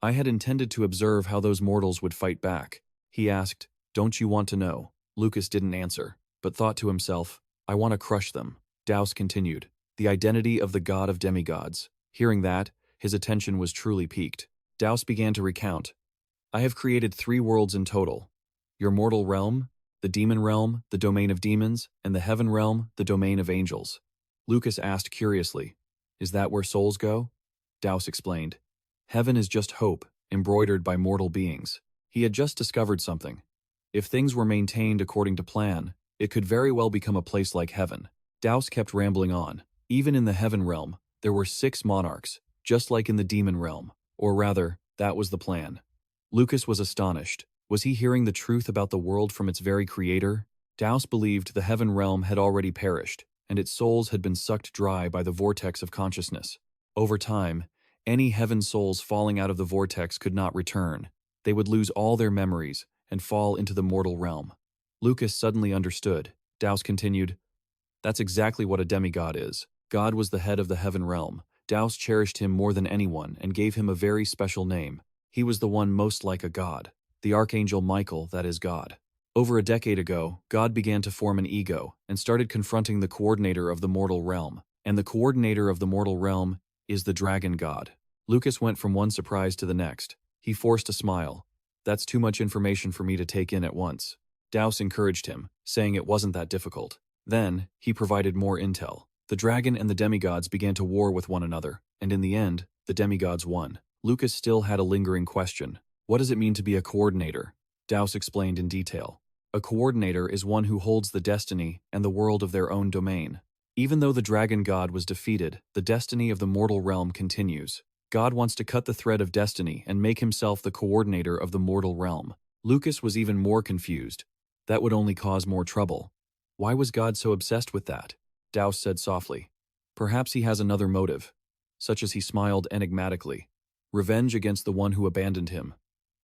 "I had intended to observe how those mortals would fight back." He asked, "Don't you want to know?" Lucas didn't answer, but thought to himself, "I want to crush them." Daos continued, "The identity of the god of demigods." Hearing that, his attention was truly piqued. Daos began to recount, "I have created 3 worlds in total. Your mortal realm, the demon realm, the domain of demons, and the heaven realm, the domain of angels." Lucas asked curiously, "Is that where souls go?" Daos explained, "Heaven is just hope, embroidered by mortal beings." He had just discovered something. If things were maintained according to plan, it could very well become a place like heaven. Daos kept rambling on. Even in the heaven realm, there were 6 monarchs, just like in the demon realm. Or rather, that was the plan. Lucas was astonished. Was he hearing the truth about the world from its very creator? Daos believed the heaven realm had already perished, and its souls had been sucked dry by the vortex of consciousness. Over time, any heaven souls falling out of the vortex could not return. They would lose all their memories and fall into the mortal realm. Lucas suddenly understood. Daos continued, "That's exactly what a demigod is. God was the head of the heaven realm. Daos cherished him more than anyone and gave him a very special name. He was the one most like a god. The Archangel Michael, that is God. Over a decade ago, God began to form an ego and started confronting the coordinator of the mortal realm. And the coordinator of the mortal realm is the dragon god. Lucas went from one surprise to the next. He forced a smile. That's too much information for me to take in at once. Dowse encouraged him, saying it wasn't that difficult. Then, he provided more intel. The dragon and the demigods began to war with one another, and in the end, the demigods won. Lucas still had a lingering question. What does it mean to be a coordinator? Dowse explained in detail. A coordinator is one who holds the destiny and the world of their own domain. Even though the dragon god was defeated, the destiny of the mortal realm continues. God wants to cut the thread of destiny and make himself the coordinator of the mortal realm. Lucas was even more confused. That would only cause more trouble. Why was God so obsessed with that? Dowse said softly. Perhaps he has another motive, such as he smiled enigmatically. Revenge against the one who abandoned him.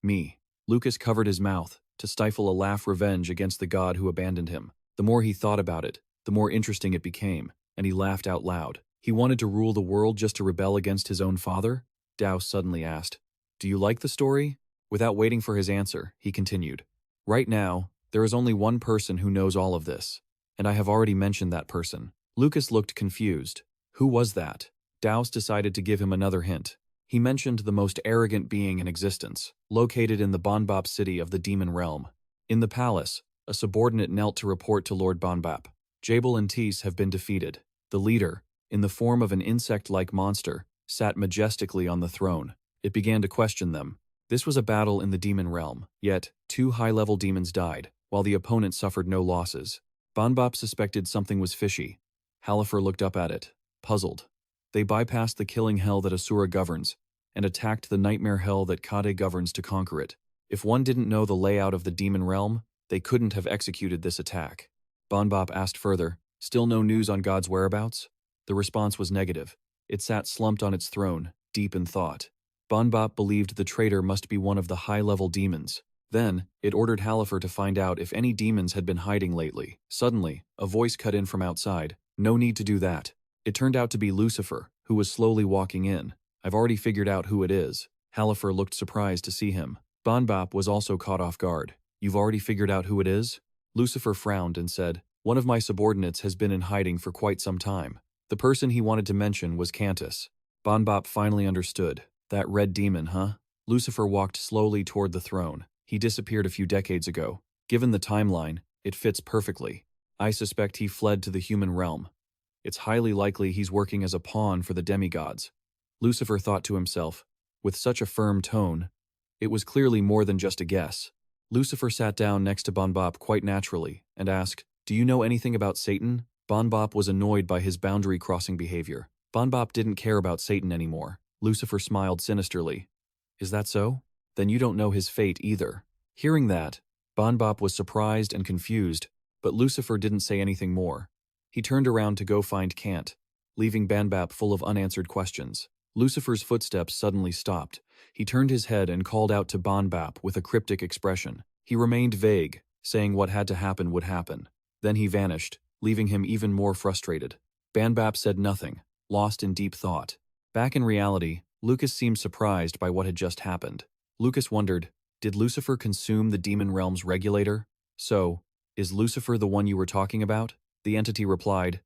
Me. Lucas covered his mouth to stifle a laugh. Revenge against the god who abandoned him. The more he thought about it, the more interesting it became, and he laughed out loud. He wanted to rule the world just to rebel against his own father? Dowse suddenly asked. Do you like the story? Without waiting for his answer, he continued. Right now, there is only one person who knows all of this, and I have already mentioned that person. Lucas looked confused. Who was that? Dowse decided to give him another hint. He mentioned the most arrogant being in existence, located in the Bonbop city of the demon realm. In the palace, a subordinate knelt to report to Lord Bonbop. Jabal and Tease have been defeated. The leader, in the form of an insect-like monster, sat majestically on the throne. It began to question them. This was a battle in the demon realm, yet 2 high-level demons died, while the opponent suffered no losses. Bonbop suspected something was fishy. Halifer looked up at it, puzzled. They bypassed the killing hell that Asura governs, and attacked the nightmare hell that Kade governs to conquer it. If one didn't know the layout of the demon realm, they couldn't have executed this attack. Bonbop asked further, still no news on God's whereabouts? The response was negative. It sat slumped on its throne, deep in thought. Bonbop believed the traitor must be one of the high-level demons. Then, it ordered Halifer to find out if any demons had been hiding lately. Suddenly, a voice cut in from outside. No need to do that. It turned out to be Lucifer, who was slowly walking in. I've already figured out who it is. Halifer looked surprised to see him. Bonbop was also caught off guard. You've already figured out who it is? Lucifer frowned and said, one of my subordinates has been in hiding for quite some time. The person he wanted to mention was Cantus. Bonbop finally understood. That red demon, huh? Lucifer walked slowly toward the throne. He disappeared a few decades ago. Given the timeline, it fits perfectly. I suspect he fled to the human realm. It's highly likely he's working as a pawn for the demigods. Lucifer thought to himself, with such a firm tone. It was clearly more than just a guess. Lucifer sat down next to Bonbop quite naturally and asked, do you know anything about Satan? Bonbop was annoyed by his boundary-crossing behavior. Bonbop didn't care about Satan anymore. Lucifer smiled sinisterly. Is that so? Then you don't know his fate either. Hearing that, Bonbop was surprised and confused, but Lucifer didn't say anything more. He turned around to go find Kant, leaving Bonbop full of unanswered questions. Lucifer's footsteps suddenly stopped. He turned his head and called out to Bonbop with a cryptic expression. He remained vague, saying what had to happen would happen. Then he vanished, leaving him even more frustrated. Bonbop said nothing, lost in deep thought. Back in reality, Lucas seemed surprised by what had just happened. Lucas wondered, did Lucifer consume the demon realm's regulator? So, is Lucifer the one you were talking about? The entity replied,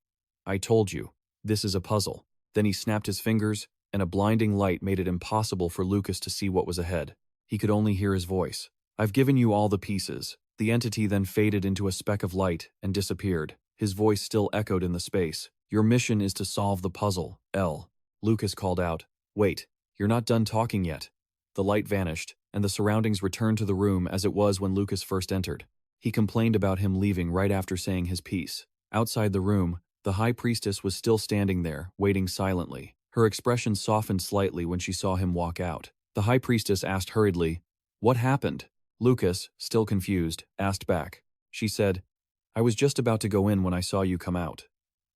I told you, this is a puzzle. Then he snapped his fingers, and a blinding light made it impossible for Lucas to see what was ahead. He could only hear his voice. I've given you all the pieces. The entity then faded into a speck of light and disappeared. His voice still echoed in the space. Your mission is to solve the puzzle, L. Lucas called out, wait, you're not done talking yet. The light vanished, and the surroundings returned to the room as it was when Lucas first entered. He complained about him leaving right after saying his piece. Outside the room, the High Priestess was still standing there, waiting silently. Her expression softened slightly when she saw him walk out. The High Priestess asked hurriedly, what happened? Lucas, still confused, asked back. She said, I was just about to go in when I saw you come out.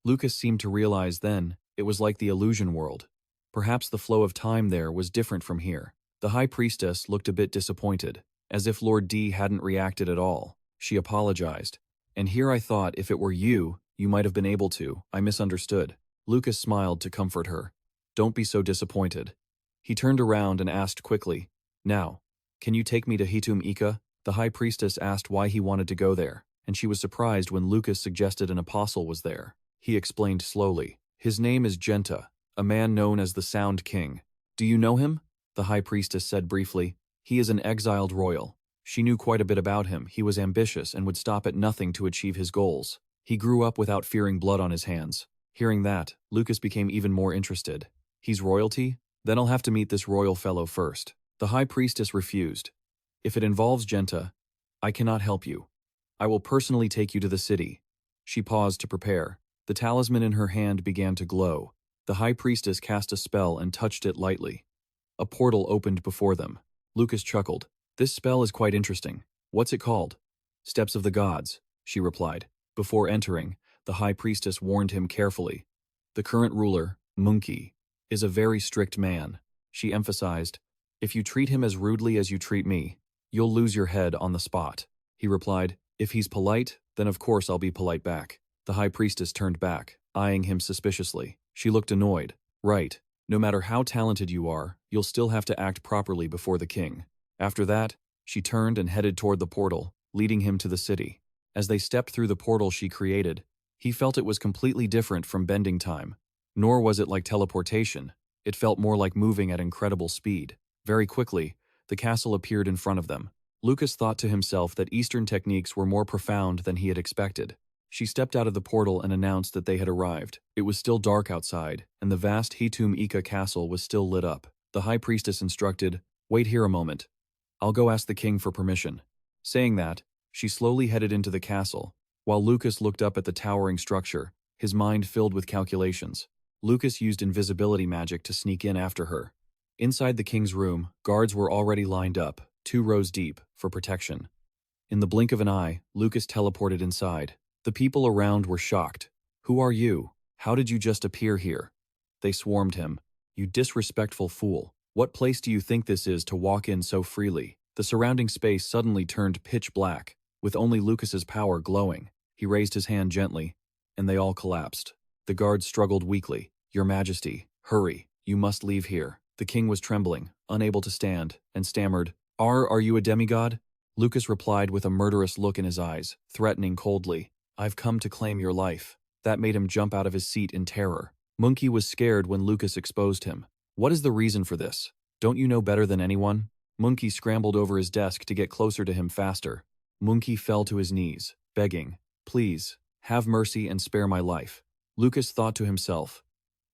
Lucas seemed to realize then, it was like the illusion world. Perhaps the flow of time there was different from here. The High Priestess looked a bit disappointed, as if Lord D hadn't reacted at all. She apologized. And here I thought if it were you, you might have been able to. I misunderstood. Lucas smiled to comfort her. Don't be so disappointed. He turned around and asked quickly, Now, can you take me to Hitum Ika? The high priestess asked why he wanted to go there, and she was surprised when Lucas suggested an apostle was there. He explained slowly. His name is Genta, a man known as the Sound King. Do you know him? The high priestess said briefly. He is an exiled royal. She knew quite a bit about him. He was ambitious and would stop at nothing to achieve his goals. He grew up without fearing blood on his hands. Hearing that, Lucas became even more interested. He's royalty? Then I'll have to meet this royal fellow first. The high priestess refused. If it involves Genta, I cannot help you. I will personally take you to the city. She paused to prepare. The talisman in her hand began to glow. The high priestess cast a spell and touched it lightly. A portal opened before them. Lucas chuckled. This spell is quite interesting. What's it called? Steps of the Gods, she replied. Before entering, the high priestess warned him carefully. The current ruler, Monkey, is a very strict man. She emphasized, if you treat him as rudely as you treat me, you'll lose your head on the spot. He replied, if he's polite, then of course I'll be polite back. The high priestess turned back, eyeing him suspiciously. She looked annoyed. Right. No matter how talented you are, you'll still have to act properly before the king. After that, she turned and headed toward the portal, leading him to the city. As they stepped through the portal she created, he felt it was completely different from bending time. Nor was it like teleportation. It felt more like moving at incredible speed. Very quickly, the castle appeared in front of them. Lucas thought to himself that Eastern techniques were more profound than he had expected. She stepped out of the portal and announced that they had arrived. It was still dark outside, and the vast Hitum Ika castle was still lit up. The high priestess instructed, wait here a moment. I'll go ask the king for permission. Saying that, she slowly headed into the castle. While Lucas looked up at the towering structure, his mind filled with calculations. Lucas used invisibility magic to sneak in after her. Inside the king's room, guards were already lined up, 2 rows deep, for protection. In the blink of an eye, Lucas teleported inside. The people around were shocked. Who are you? How did you just appear here? They swarmed him. You disrespectful fool. What place do you think this is to walk in so freely? The surrounding space suddenly turned pitch black, with only Lucas's power glowing. He raised his hand gently, and they all collapsed. The guards struggled weakly. Your Majesty, hurry, you must leave here. The king was trembling, unable to stand, and stammered, Are you a demigod? Lucas replied with a murderous look in his eyes, threatening coldly, I've come to claim your life. That made him jump out of his seat in terror. Monkey was scared when Lucas exposed him. What is the reason for this? Don't you know better than anyone? Monkey scrambled over his desk to get closer to him faster. Monkey fell to his knees, begging, Please, have mercy and spare my life. Lucas thought to himself,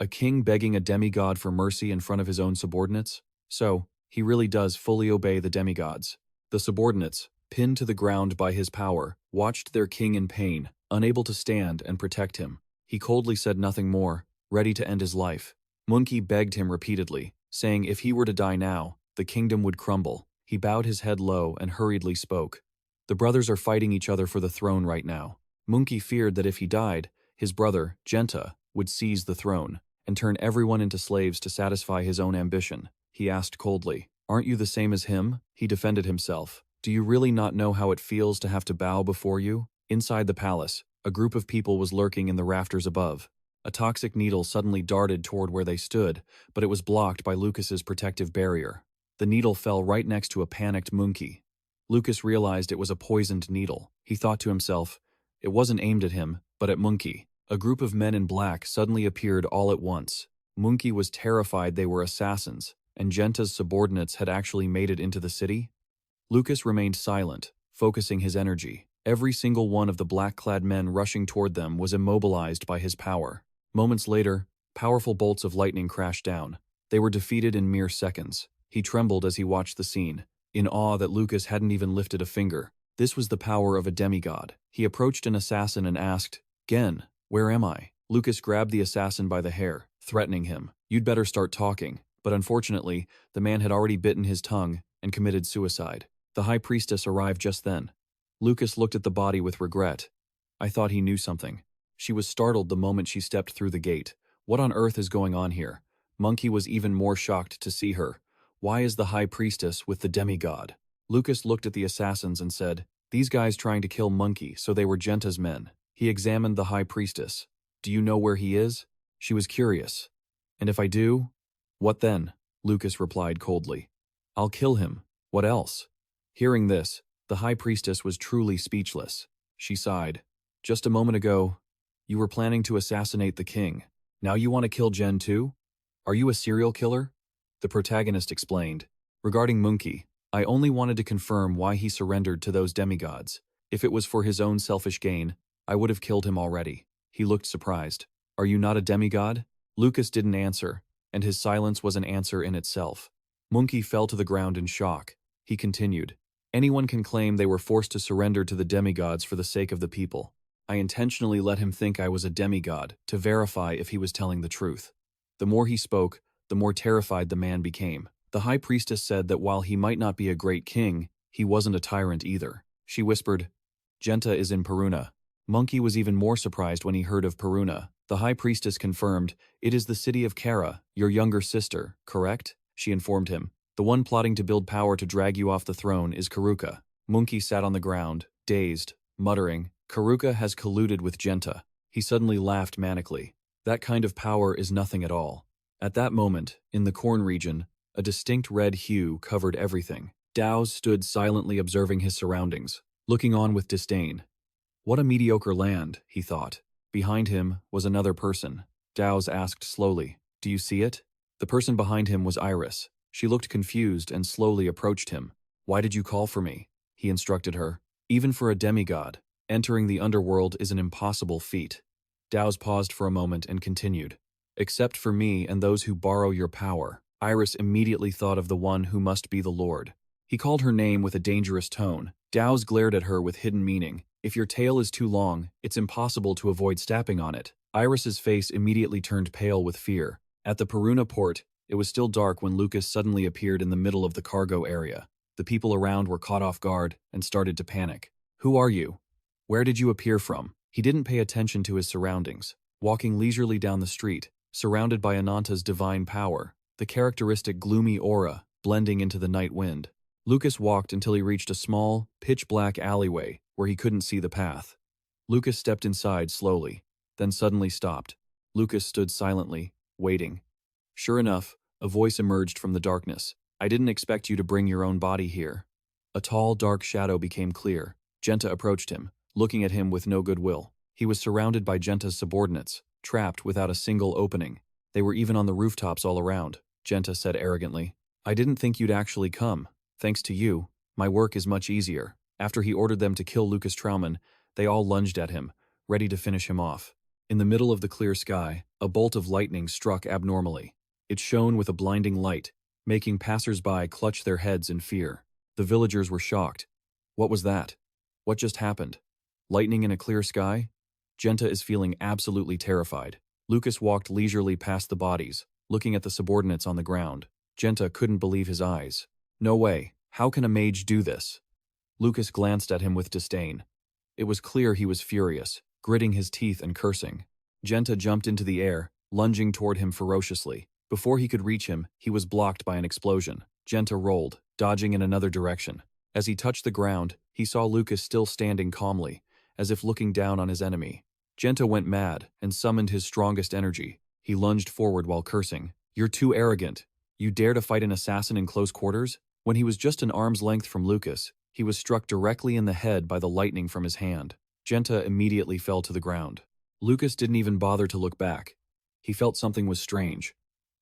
a king begging a demigod for mercy in front of his own subordinates? So, he really does fully obey the demigods. The subordinates, pinned to the ground by his power, watched their king in pain, unable to stand and protect him. He coldly said nothing more, ready to end his life. Monkey begged him repeatedly, saying if he were to die now, the kingdom would crumble. He bowed his head low and hurriedly spoke. The brothers are fighting each other for the throne right now. Monkey feared that if he died, his brother, Genta, would seize the throne and turn everyone into slaves to satisfy his own ambition. He asked coldly, Aren't you the same as him? He defended himself. Do you really not know how it feels to have to bow before you? Inside the palace, a group of people was lurking in the rafters above. A toxic needle suddenly darted toward where they stood, but it was blocked by Lucas's protective barrier. The needle fell right next to a panicked Monkey. Lucas realized it was a poisoned needle. He thought to himself, it wasn't aimed at him, but at Monkey. A group of men in black suddenly appeared all at once. Monkey was terrified they were assassins, and Genta's subordinates had actually made it into the city. Lucas remained silent, focusing his energy. Every single one of the black-clad men rushing toward them was immobilized by his power. Moments later, powerful bolts of lightning crashed down. They were defeated in mere seconds. He trembled as he watched the scene, in awe that Lucas hadn't even lifted a finger. This was the power of a demigod. He approached an assassin and asked, Gen, where am I? Lucas grabbed the assassin by the hair, threatening him. You'd better start talking. But unfortunately, the man had already bitten his tongue and committed suicide. The high priestess arrived just then. Lucas looked at the body with regret. I thought he knew something. She was startled the moment she stepped through the gate. What on earth is going on here? Monkey was even more shocked to see her. Why is the high priestess with the demigod? Lucas looked at the assassins and said, These guys trying to kill Monkey, so they were Genta's men. He examined the high priestess. Do you know where he is? She was curious. And if I do? What then? Lucas replied coldly. I'll kill him. What else? Hearing this, the high priestess was truly speechless. She sighed. Just a moment ago, you were planning to assassinate the king. Now you want to kill Jen too? Are you a serial killer? The protagonist explained. Regarding Monkey, I only wanted to confirm why he surrendered to those demigods. If it was for his own selfish gain, I would have killed him already. He looked surprised. Are you not a demigod? Lucas didn't answer, and his silence was an answer in itself. Monkey fell to the ground in shock. He continued. Anyone can claim they were forced to surrender to the demigods for the sake of the people. I intentionally let him think I was a demigod to verify if he was telling the truth. The more he spoke, the more terrified the man became. The high priestess said that while he might not be a great king, he wasn't a tyrant either. She whispered, Genta is in Peruna. Monkey was even more surprised when he heard of Peruna. The high priestess confirmed, it is the city of Kara, your younger sister, correct? She informed him. The one plotting to build power to drag you off the throne is Karuka. Monkey sat on the ground, dazed, muttering, Karuka has colluded with Genta. He suddenly laughed manically. That kind of power is nothing at all. At that moment, in the corn region, a distinct red hue covered everything. Dowse stood silently observing his surroundings, looking on with disdain. What a mediocre land, he thought. Behind him was another person. Dowse asked slowly, do you see it? The person behind him was Iris. She looked confused and slowly approached him. Why did you call for me? He instructed her. Even for a demigod, entering the underworld is an impossible feat. Dowse paused for a moment and continued. Except for me and those who borrow your power. Iris immediately thought of the one who must be the Lord. He called her name with a dangerous tone. Dowse glared at her with hidden meaning. If your tail is too long, it's impossible to avoid stepping on it. Iris's face immediately turned pale with fear. At the Peruna port, it was still dark when Lucas suddenly appeared in the middle of the cargo area. The people around were caught off guard and started to panic. Who are you? Where did you appear from? He didn't pay attention to his surroundings. Walking leisurely down the street, surrounded by Ananta's divine power, the characteristic gloomy aura blending into the night wind. Lucas walked until he reached a small, pitch-black alleyway where he couldn't see the path. Lucas stepped inside slowly, then suddenly stopped. Lucas stood silently, waiting. Sure enough, a voice emerged from the darkness. I didn't expect you to bring your own body here. A tall, dark shadow became clear. Genta approached him, looking at him with no goodwill. He was surrounded by Genta's subordinates, trapped without a single opening. They were even on the rooftops all around. Genta said arrogantly, I didn't think you'd actually come. Thanks to you, my work is much easier. After he ordered them to kill Lucas Trauman, they all lunged at him, ready to finish him off. In the middle of the clear sky, a bolt of lightning struck abnormally. It shone with a blinding light, making passers-by clutch their heads in fear. The villagers were shocked. What was that? What just happened? Lightning in a clear sky? Genta is feeling absolutely terrified. Lucas walked leisurely past the bodies, looking at the subordinates on the ground. Genta couldn't believe his eyes. No way. How can a mage do this? Lucas glanced at him with disdain. It was clear he was furious, gritting his teeth and cursing. Genta jumped into the air, lunging toward him ferociously. Before he could reach him, he was blocked by an explosion. Genta rolled, dodging in another direction. As he touched the ground, he saw Lucas still standing calmly, as if looking down on his enemy. Genta went mad and summoned his strongest energy. He lunged forward while cursing. You're too arrogant. You dare to fight an assassin in close quarters? When he was just an arm's length from Lucas, he was struck directly in the head by the lightning from his hand. Genta immediately fell to the ground. Lucas didn't even bother to look back. He felt something was strange.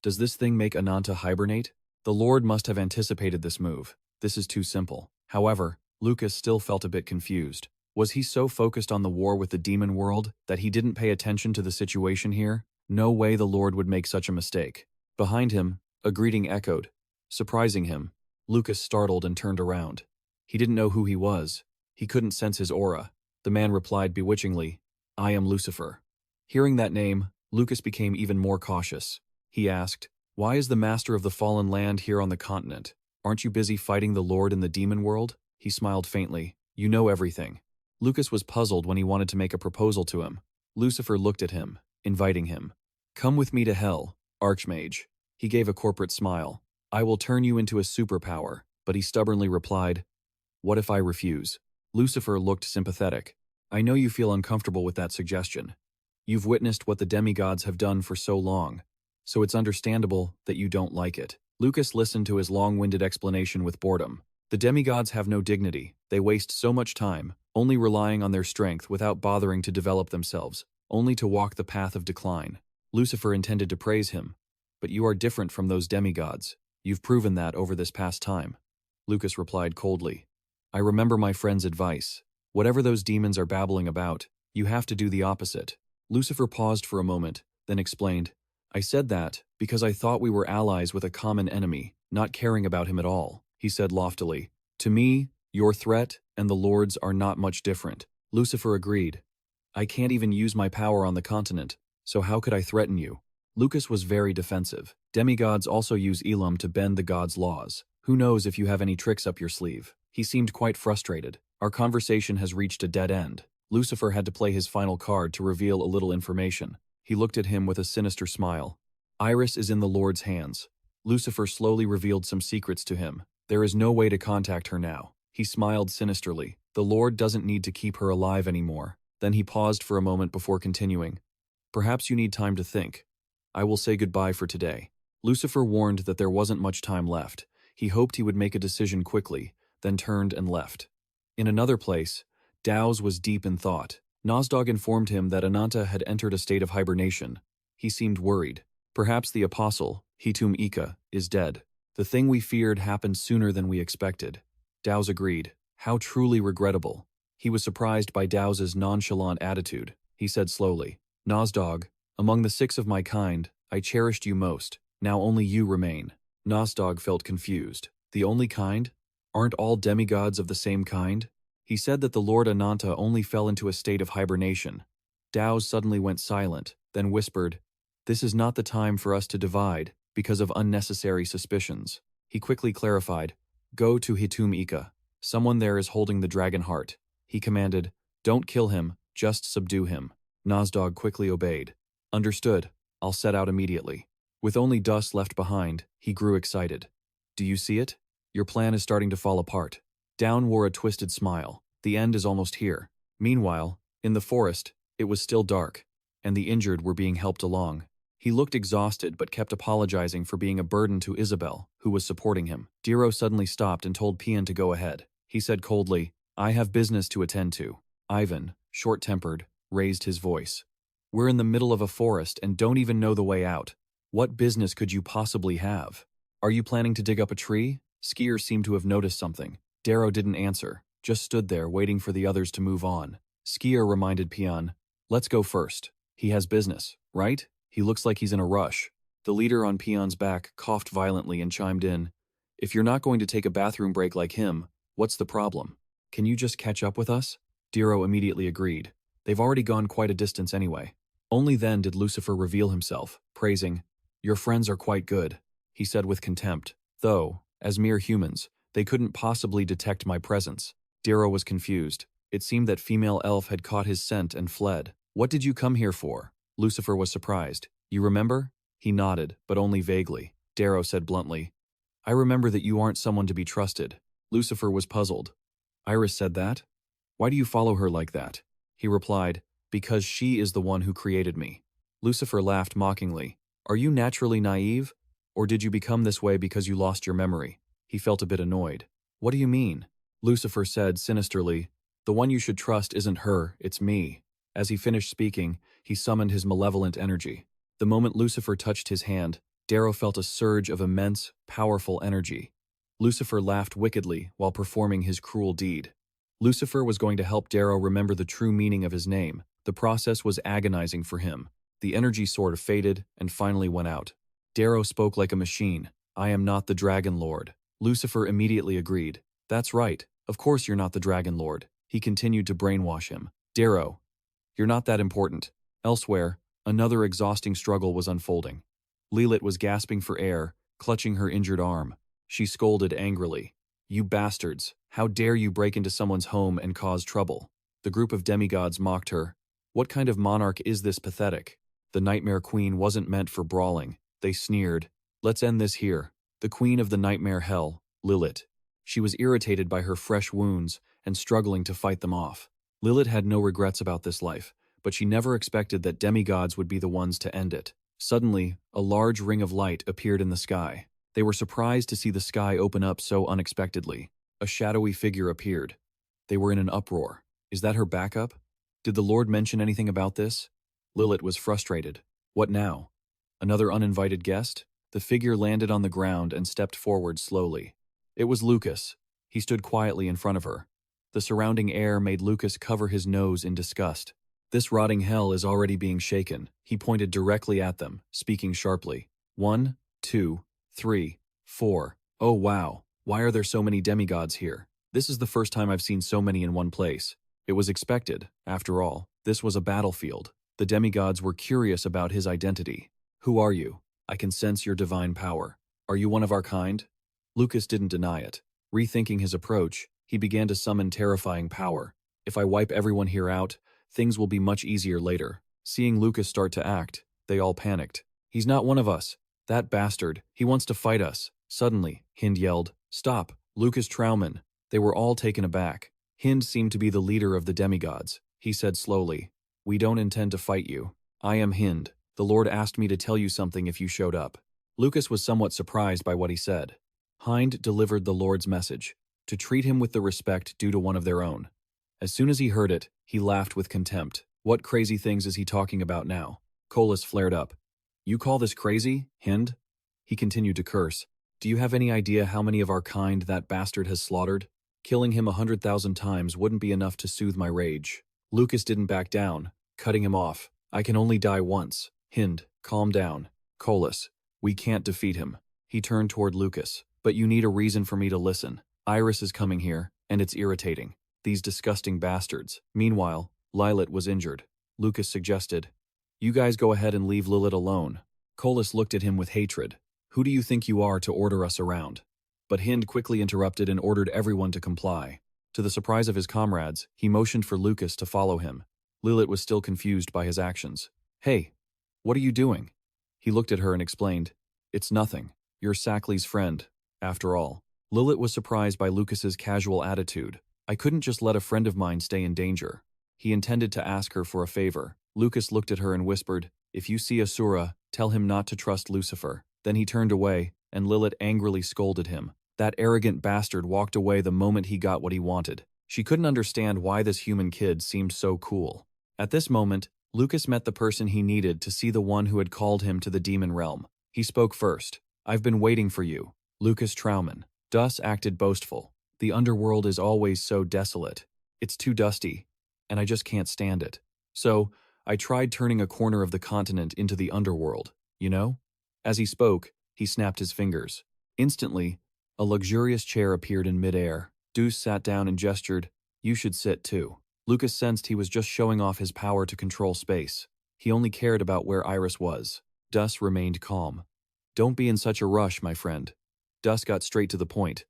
Does this thing make Ananta hibernate? The Lord must have anticipated this move. This is too simple. However, Lucas still felt a bit confused. Was he so focused on the war with the demon world that he didn't pay attention to the situation here? No way the Lord would make such a mistake. Behind him, a greeting echoed. Surprising him, Lucas startled and turned around. He didn't know who he was. He couldn't sense his aura. The man replied bewitchingly, I am Lucifer. Hearing that name, Lucas became even more cautious. He asked, why is the master of the fallen land here on the continent? Aren't you busy fighting the Lord in the demon world? He smiled faintly. You know everything. Lucas was puzzled when he wanted to make a proposal to him. Lucifer looked at him, inviting him. Come with me to hell, Archmage. He gave a corporate smile. I will turn you into a superpower, but he stubbornly replied, what if I refuse? Lucifer looked sympathetic. I know you feel uncomfortable with that suggestion. You've witnessed what the demigods have done for so long, so it's understandable that you don't like it. Lucas listened to his long-winded explanation with boredom. The demigods have no dignity. They waste so much time, only relying on their strength without bothering to develop themselves, only to walk the path of decline. Lucifer intended to praise him. But you are different from those demigods. You've proven that over this past time. Lucas replied coldly. I remember my friend's advice. Whatever those demons are babbling about, you have to do the opposite. Lucifer paused for a moment, then explained, I said that because I thought we were allies with a common enemy, not caring about him at all, he said loftily. To me, your threat and the Lord's are not much different. Lucifer agreed. I can't even use my power on the continent, so how could I threaten you? Lucas was very defensive. Demigods also use Elam to bend the gods' laws. Who knows if you have any tricks up your sleeve? He seemed quite frustrated. Our conversation has reached a dead end. Lucifer had to play his final card to reveal a little information. He looked at him with a sinister smile. Iris is in the Lord's hands. Lucifer slowly revealed some secrets to him. There is no way to contact her now. He smiled sinisterly. The Lord doesn't need to keep her alive anymore. Then he paused for a moment before continuing. Perhaps you need time to think. I will say goodbye for today. Lucifer warned that there wasn't much time left. He hoped he would make a decision quickly, then turned and left. In another place, Dow's was deep in thought. Nozdog informed him that Ananta had entered a state of hibernation. He seemed worried. Perhaps the apostle, Hitum Ika, is dead. The thing we feared happened sooner than we expected. Dow's agreed. How truly regrettable. He was surprised by Dow's nonchalant attitude. He said slowly, Nozdog, among the 6 of my kind, I cherished you most. Now only you remain. Nozdog felt confused. The only kind? Aren't all demigods of the same kind? He said that the Lord Ananta only fell into a state of hibernation. Dow's suddenly went silent, then whispered, This is not the time for us to divide, because of unnecessary suspicions. He quickly clarified, Go to Hitum Ika. Someone there is holding the dragon heart. He commanded, Don't kill him, just subdue him. Nozdog quickly obeyed. Understood. I'll set out immediately. With only dust left behind, he grew excited. Do you see it? Your plan is starting to fall apart. Down wore a twisted smile. The end is almost here. Meanwhile, in the forest, it was still dark, and the injured were being helped along. He looked exhausted but kept apologizing for being a burden to Isabel, who was supporting him. Diro suddenly stopped and told Pian to go ahead. He said coldly, I have business to attend to. Ivan, short-tempered, raised his voice. We're in the middle of a forest and don't even know the way out. What business could you possibly have? Are you planning to dig up a tree? Skier seemed to have noticed something. Darrow didn't answer, just stood there waiting for the others to move on. Skier reminded Pian, Let's go first. He has business, right? He looks like he's in a rush. The leader on Pian's back coughed violently and chimed in, If you're not going to take a bathroom break like him, what's the problem? Can you just catch up with us? Darrow immediately agreed. They've already gone quite a distance anyway. Only then did Lucifer reveal himself, praising, Your friends are quite good, he said with contempt, though, as mere humans, they couldn't possibly detect my presence. Darrow was confused. It seemed that female elf had caught his scent and fled. What did you come here for? Lucifer was surprised. You remember? He nodded, but only vaguely. Darrow said bluntly, I remember that you aren't someone to be trusted. Lucifer was puzzled. Iris said that? Why do you follow her like that? He replied, Because she is the one who created me. Lucifer laughed mockingly. Are you naturally naive? Or did you become this way because you lost your memory? He felt a bit annoyed. What do you mean? Lucifer said sinisterly, The one you should trust isn't her, it's me. As he finished speaking, he summoned his malevolent energy. The moment Lucifer touched his hand, Darrow felt a surge of immense, powerful energy. Lucifer laughed wickedly while performing his cruel deed. Lucifer was going to help Darrow remember the true meaning of his name. The process was agonizing for him. The energy sort of faded and finally went out. Darrow spoke like a machine. I am not the Dragon Lord. Lucifer immediately agreed. That's right. Of course you're not the Dragon Lord. He continued to brainwash him. Darrow, you're not that important. Elsewhere, another exhausting struggle was unfolding. Lilith was gasping for air, clutching her injured arm. She scolded angrily. You bastards, how dare you break into someone's home and cause trouble? The group of demigods mocked her. What kind of monarch is this pathetic? The Nightmare Queen wasn't meant for brawling. They sneered. Let's end this here. The queen of the nightmare hell, Lilith. She was irritated by her fresh wounds and struggling to fight them off. Lilith had no regrets about this life, but she never expected that demigods would be the ones to end it. Suddenly, a large ring of light appeared in the sky. They were surprised to see the sky open up so unexpectedly. A shadowy figure appeared. They were in an uproar. Is that her backup? Did the Lord mention anything about this? Lilith was frustrated. What now? Another uninvited guest? The figure landed on the ground and stepped forward slowly. It was Lucas. He stood quietly in front of her. The surrounding air made Lucas cover his nose in disgust. This rotting hell is already being shaken. He pointed directly at them, speaking sharply. 1, 2, 3, 4. Oh wow, why are there so many demigods here? This is the first time I've seen so many in one place. It was expected, after all. This was a battlefield. The demigods were curious about his identity. Who are you? I can sense your divine power. Are you one of our kind? Lucas didn't deny it. Rethinking his approach, he began to summon terrifying power. If I wipe everyone here out, things will be much easier later. Seeing Lucas start to act, they all panicked. He's not one of us. That bastard, he wants to fight us. Suddenly, Hind yelled, Stop, Lucas Trauman. They were all taken aback. Hind seemed to be the leader of the demigods. He said slowly, We don't intend to fight you. I am Hind. The Lord asked me to tell you something if you showed up. Lucas was somewhat surprised by what he said. Hind delivered the Lord's message, to treat him with the respect due to one of their own. As soon as he heard it, he laughed with contempt. What crazy things is he talking about now? Colas flared up. You call this crazy, Hind? He continued to curse. Do you have any idea how many of our kind that bastard has slaughtered? Killing him 100,000 times wouldn't be enough to soothe my rage. Lucas didn't back down, cutting him off. I can only die once. Hind, calm down. Colas, we can't defeat him. He turned toward Lucas. But you need a reason for me to listen. Iris is coming here, and it's irritating. These disgusting bastards. Meanwhile, Lilith was injured. Lucas suggested, You guys go ahead and leave Lilith alone. Colas looked at him with hatred. Who do you think you are to order us around? But Hind quickly interrupted and ordered everyone to comply. To the surprise of his comrades, he motioned for Lucas to follow him. Lilith was still confused by his actions. Hey, what are you doing? He looked at her and explained, It's nothing. You're Sackley's friend. After all, Lilith was surprised by Lucas's casual attitude. I couldn't just let a friend of mine stay in danger. He intended to ask her for a favor. Lucas looked at her and whispered, If you see Asura, tell him not to trust Lucifer. Then he turned away, and Lilith angrily scolded him. That arrogant bastard walked away the moment he got what he wanted. She couldn't understand why this human kid seemed so cool. At this moment, Lucas met the person he needed to see the one who had called him to the demon realm. He spoke first. I've been waiting for you. Lucas Trauman. Dus acted boastful. The underworld is always so desolate. It's too dusty, and I just can't stand it. So, I tried turning a corner of the continent into the underworld, you know? As he spoke, he snapped his fingers. Instantly, a luxurious chair appeared in midair. Dus sat down and gestured, You should sit too. Lucas sensed he was just showing off his power to control space. He only cared about where Iris was. Dus remained calm. Don't be in such a rush, my friend. Dus got straight to the point.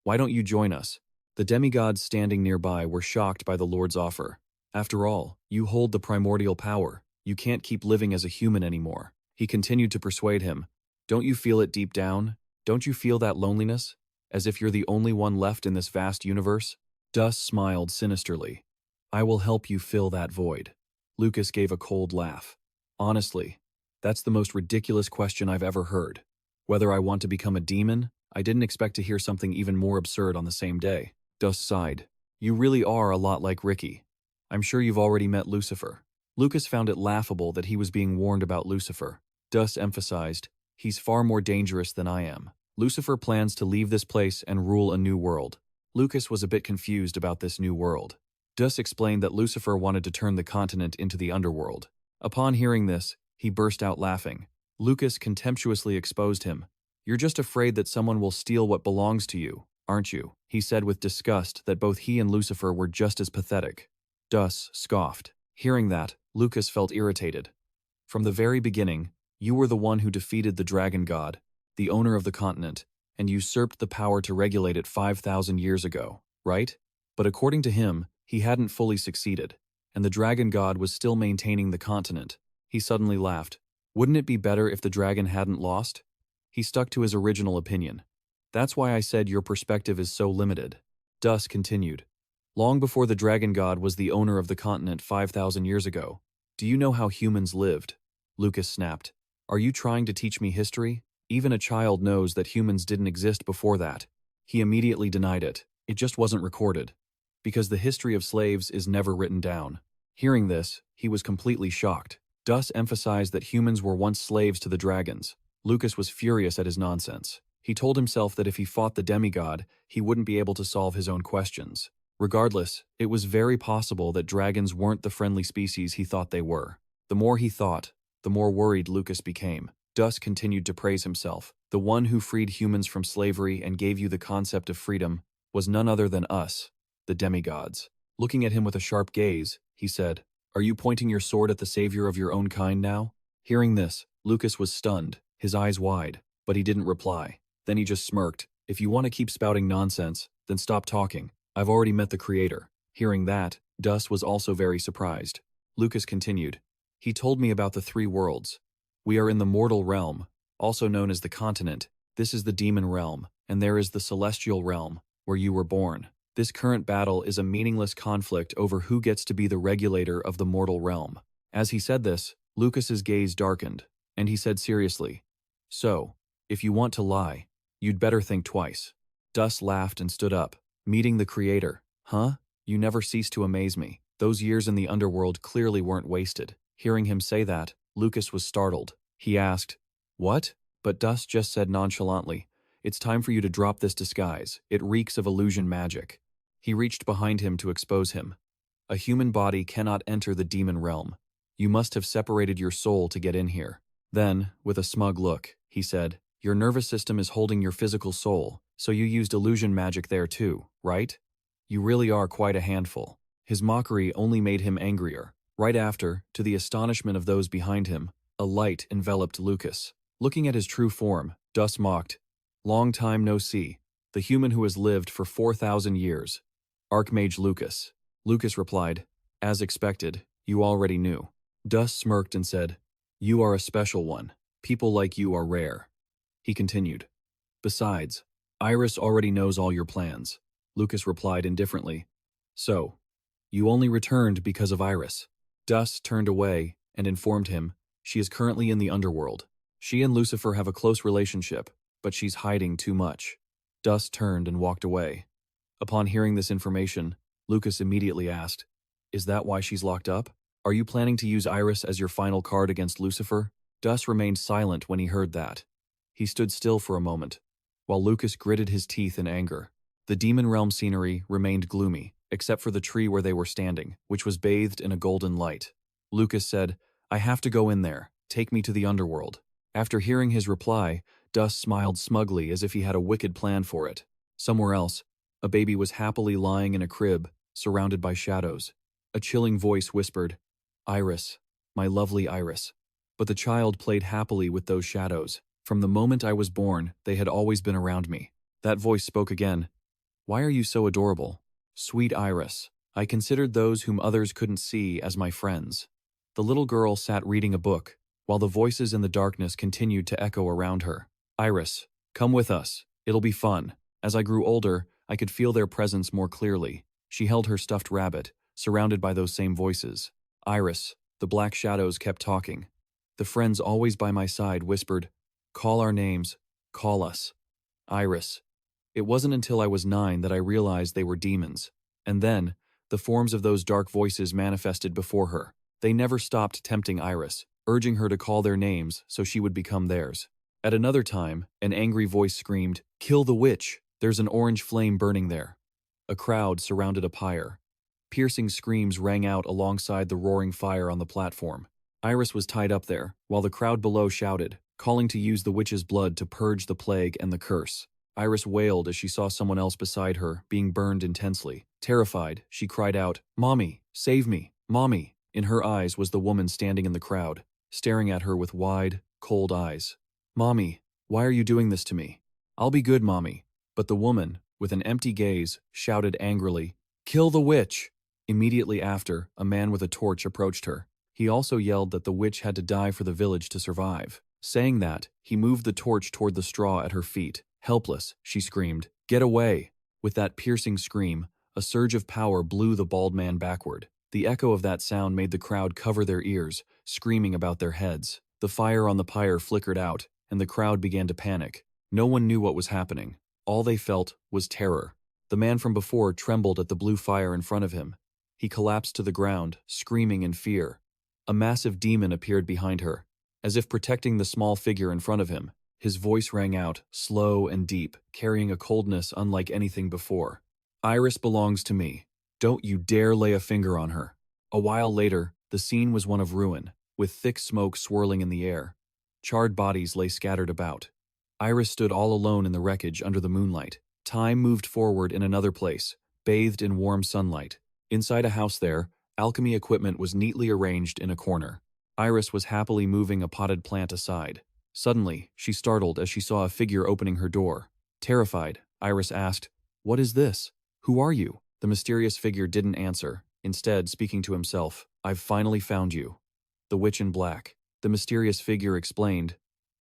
Why don't you join us? The demigods standing nearby were shocked by the Lord's offer. After all, you hold the primordial power. You can't keep living as a human anymore. He continued to persuade him. Don't you feel it deep down? Don't you feel that loneliness? As if you're the only one left in this vast universe? Dus smiled sinisterly. I will help you fill that void. Lucas gave a cold laugh. Honestly, that's the most ridiculous question I've ever heard. Whether I want to become a demon? I didn't expect to hear something even more absurd on the same day. Dus sighed. You really are a lot like Ricky. I'm sure you've already met Lucifer. Lucas found it laughable that he was being warned about Lucifer. Dus emphasized, He's far more dangerous than I am. Lucifer plans to leave this place and rule a new world. Lucas was a bit confused about this new world. Dus explained that Lucifer wanted to turn the continent into the underworld. Upon hearing this, he burst out laughing. Lucas contemptuously exposed him. You're just afraid that someone will steal what belongs to you, aren't you? He said with disgust that both he and Lucifer were just as pathetic. Dus scoffed. Hearing that, Lucas felt irritated. From the very beginning, you were the one who defeated the dragon god, the owner of the continent, and usurped the power to regulate it 5,000 years ago, right? But according to him, he hadn't fully succeeded, and the dragon god was still maintaining the continent. He suddenly laughed. Wouldn't it be better if the dragon hadn't lost? He stuck to his original opinion. That's why I said your perspective is so limited. Dus continued. Long before the dragon god was the owner of the continent 5,000 years ago, do you know how humans lived? Lucas snapped. Are you trying to teach me history? Even a child knows that humans didn't exist before that. He immediately denied it. It just wasn't recorded. Because the history of slaves is never written down. Hearing this, he was completely shocked. Dus emphasized that humans were once slaves to the dragons. Lucas was furious at his nonsense. He told himself that if he fought the demigod, he wouldn't be able to solve his own questions. Regardless, it was very possible that dragons weren't the friendly species he thought they were. The more he thought, the more worried Lucas became. Dus continued to praise himself. The one who freed humans from slavery and gave you the concept of freedom was none other than us, the demigods. Looking at him with a sharp gaze, he said, "Are you pointing your sword at the savior of your own kind now?" Hearing this, Lucas was stunned, his eyes wide, but he didn't reply. Then he just smirked. "If you want to keep spouting nonsense, then stop talking. I've already met the creator." Hearing that, Dus was also very surprised. Lucas continued, "He told me about the three worlds. We are in the mortal realm, also known as the continent. This is the demon realm, and there is the celestial realm, where you were born. This current battle is a meaningless conflict over who gets to be the regulator of the mortal realm." As he said this, Lucas's gaze darkened, and he said seriously, "So, if you want to lie, you'd better think twice." Dus laughed and stood up, meeting the creator. "Huh? You never cease to amaze me. Those years in the underworld clearly weren't wasted." Hearing him say that, Lucas was startled. He asked, "What?" But Dus just said nonchalantly, "It's time for you to drop this disguise. It reeks of illusion magic." He reached behind him to expose him. "A human body cannot enter the demon realm. You must have separated your soul to get in here." Then, with a smug look, he said, "Your nervous system is holding your physical soul, so you used illusion magic there too, right? You really are quite a handful." His mockery only made him angrier. Right after, to the astonishment of those behind him, a light enveloped Lucas. Looking at his true form, Dus mocked, "Long time no see, the human who has lived for 4,000 years. Archmage Lucas." Lucas replied, "As expected, you already knew." Dus smirked and said, "You are a special one. People like you are rare." He continued, "Besides, Iris already knows all your plans." Lucas replied indifferently, "So, you only returned because of Iris." Dus turned away and informed him, "She is currently in the underworld. She and Lucifer have a close relationship, but she's hiding too much." Dus turned and walked away. Upon hearing this information, Lucas immediately asked, "Is that why she's locked up? Are you planning to use Iris as your final card against Lucifer?" Dus remained silent when he heard that. He stood still for a moment, while Lucas gritted his teeth in anger. The demon realm scenery remained gloomy, except for the tree where they were standing, which was bathed in a golden light. Lucas said, "I have to go in there. Take me to the underworld." After hearing his reply, Dus smiled smugly as if he had a wicked plan for it. Somewhere else, a baby was happily lying in a crib, surrounded by shadows. A chilling voice whispered, "Iris, my lovely Iris." But the child played happily with those shadows. "From the moment I was born, they had always been around me." That voice spoke again. "Why are you so adorable? Sweet Iris, I considered those whom others couldn't see as my friends." The little girl sat reading a book, while the voices in the darkness continued to echo around her. "Iris, come with us. It'll be fun." As I grew older, I could feel their presence more clearly. She held her stuffed rabbit, surrounded by those same voices. "Iris," the black shadows kept talking. The friends always by my side whispered, "Call our names. Call us. Iris." It wasn't until I was 9 that I realized they were demons. And then, the forms of those dark voices manifested before her. They never stopped tempting Iris, urging her to call their names so she would become theirs. At another time, an angry voice screamed, "Kill the witch! There's an orange flame burning there." A crowd surrounded a pyre. Piercing screams rang out alongside the roaring fire on the platform. Iris was tied up there, while the crowd below shouted, calling to use the witch's blood to purge the plague and the curse. Iris wailed as she saw someone else beside her being burned intensely. Terrified, she cried out, "Mommy, save me, Mommy!" In her eyes was the woman standing in the crowd, staring at her with wide, cold eyes. "Mommy, why are you doing this to me? I'll be good, Mommy." But the woman, with an empty gaze, shouted angrily, "Kill the witch!" Immediately after, a man with a torch approached her. He also yelled that the witch had to die for the village to survive. Saying that, he moved the torch toward the straw at her feet. Helpless, she screamed, "Get away!" With that piercing scream, a surge of power blew the bald man backward. The echo of that sound made the crowd cover their ears, screaming about their heads. The fire on the pyre flickered out, and the crowd began to panic. No one knew what was happening. All they felt was terror. The man from before trembled at the blue fire in front of him. He collapsed to the ground, screaming in fear. A massive demon appeared behind her, as if protecting the small figure in front of him. His voice rang out, slow and deep, carrying a coldness unlike anything before. "Iris belongs to me. Don't you dare lay a finger on her." A while later, the scene was one of ruin, with thick smoke swirling in the air. Charred bodies lay scattered about. Iris stood all alone in the wreckage under the moonlight. Time moved forward in another place, bathed in warm sunlight. Inside a house there, alchemy equipment was neatly arranged in a corner. Iris was happily moving a potted plant aside. Suddenly, she startled as she saw a figure opening her door. Terrified, Iris asked, "What is this? Who are you?" The mysterious figure didn't answer, instead speaking to himself, "I've finally found you." The witch in black. The mysterious figure explained,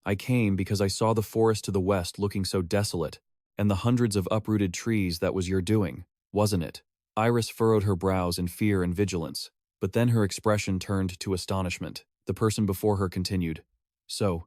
"I came because I saw the forest to the west looking so desolate, and the hundreds of uprooted trees that was your doing, wasn't it?" Iris furrowed her brows in fear and vigilance, but then her expression turned to astonishment. The person before her continued, "So,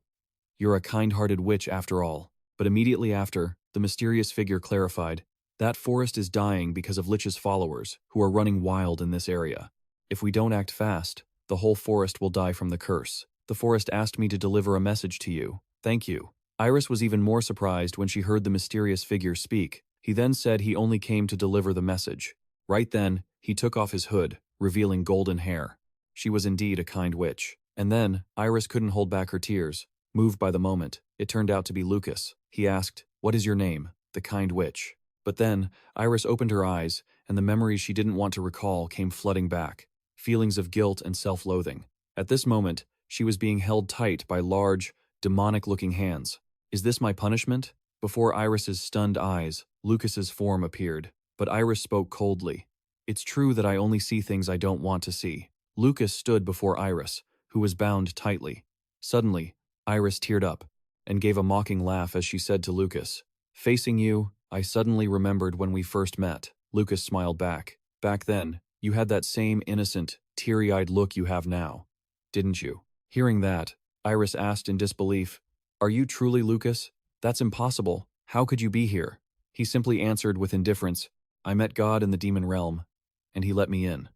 you're a kind-hearted witch after all." But immediately after, the mysterious figure clarified, "That forest is dying because of Lich's followers, who are running wild in this area. If we don't act fast, the whole forest will die from the curse. The forest asked me to deliver a message to you. Thank you." Iris was even more surprised when she heard the mysterious figure speak. He then said he only came to deliver the message. Right then, he took off his hood, revealing golden hair. She was indeed a kind witch. And then, Iris couldn't hold back her tears. Moved by the moment, it turned out to be Lucas. He asked, "What is your name?" "The kind witch." But then, Iris opened her eyes, and the memories she didn't want to recall came flooding back. Feelings of guilt and self-loathing. At this moment, she was being held tight by large, demonic-looking hands. "Is this my punishment?" Before Iris's stunned eyes, Lucas's form appeared, but Iris spoke coldly. "It's true that I only see things I don't want to see." Lucas stood before Iris, who was bound tightly. Suddenly, Iris teared up and gave a mocking laugh as she said to Lucas, "Facing you, I suddenly remembered when we first met." Lucas smiled back. "Back then, you had that same innocent, teary-eyed look you have now, didn't you?" Hearing that, Iris asked in disbelief, "Are you truly Lucas? That's impossible. How could you be here?" He simply answered with indifference, "I met God in the demon realm, and he let me in."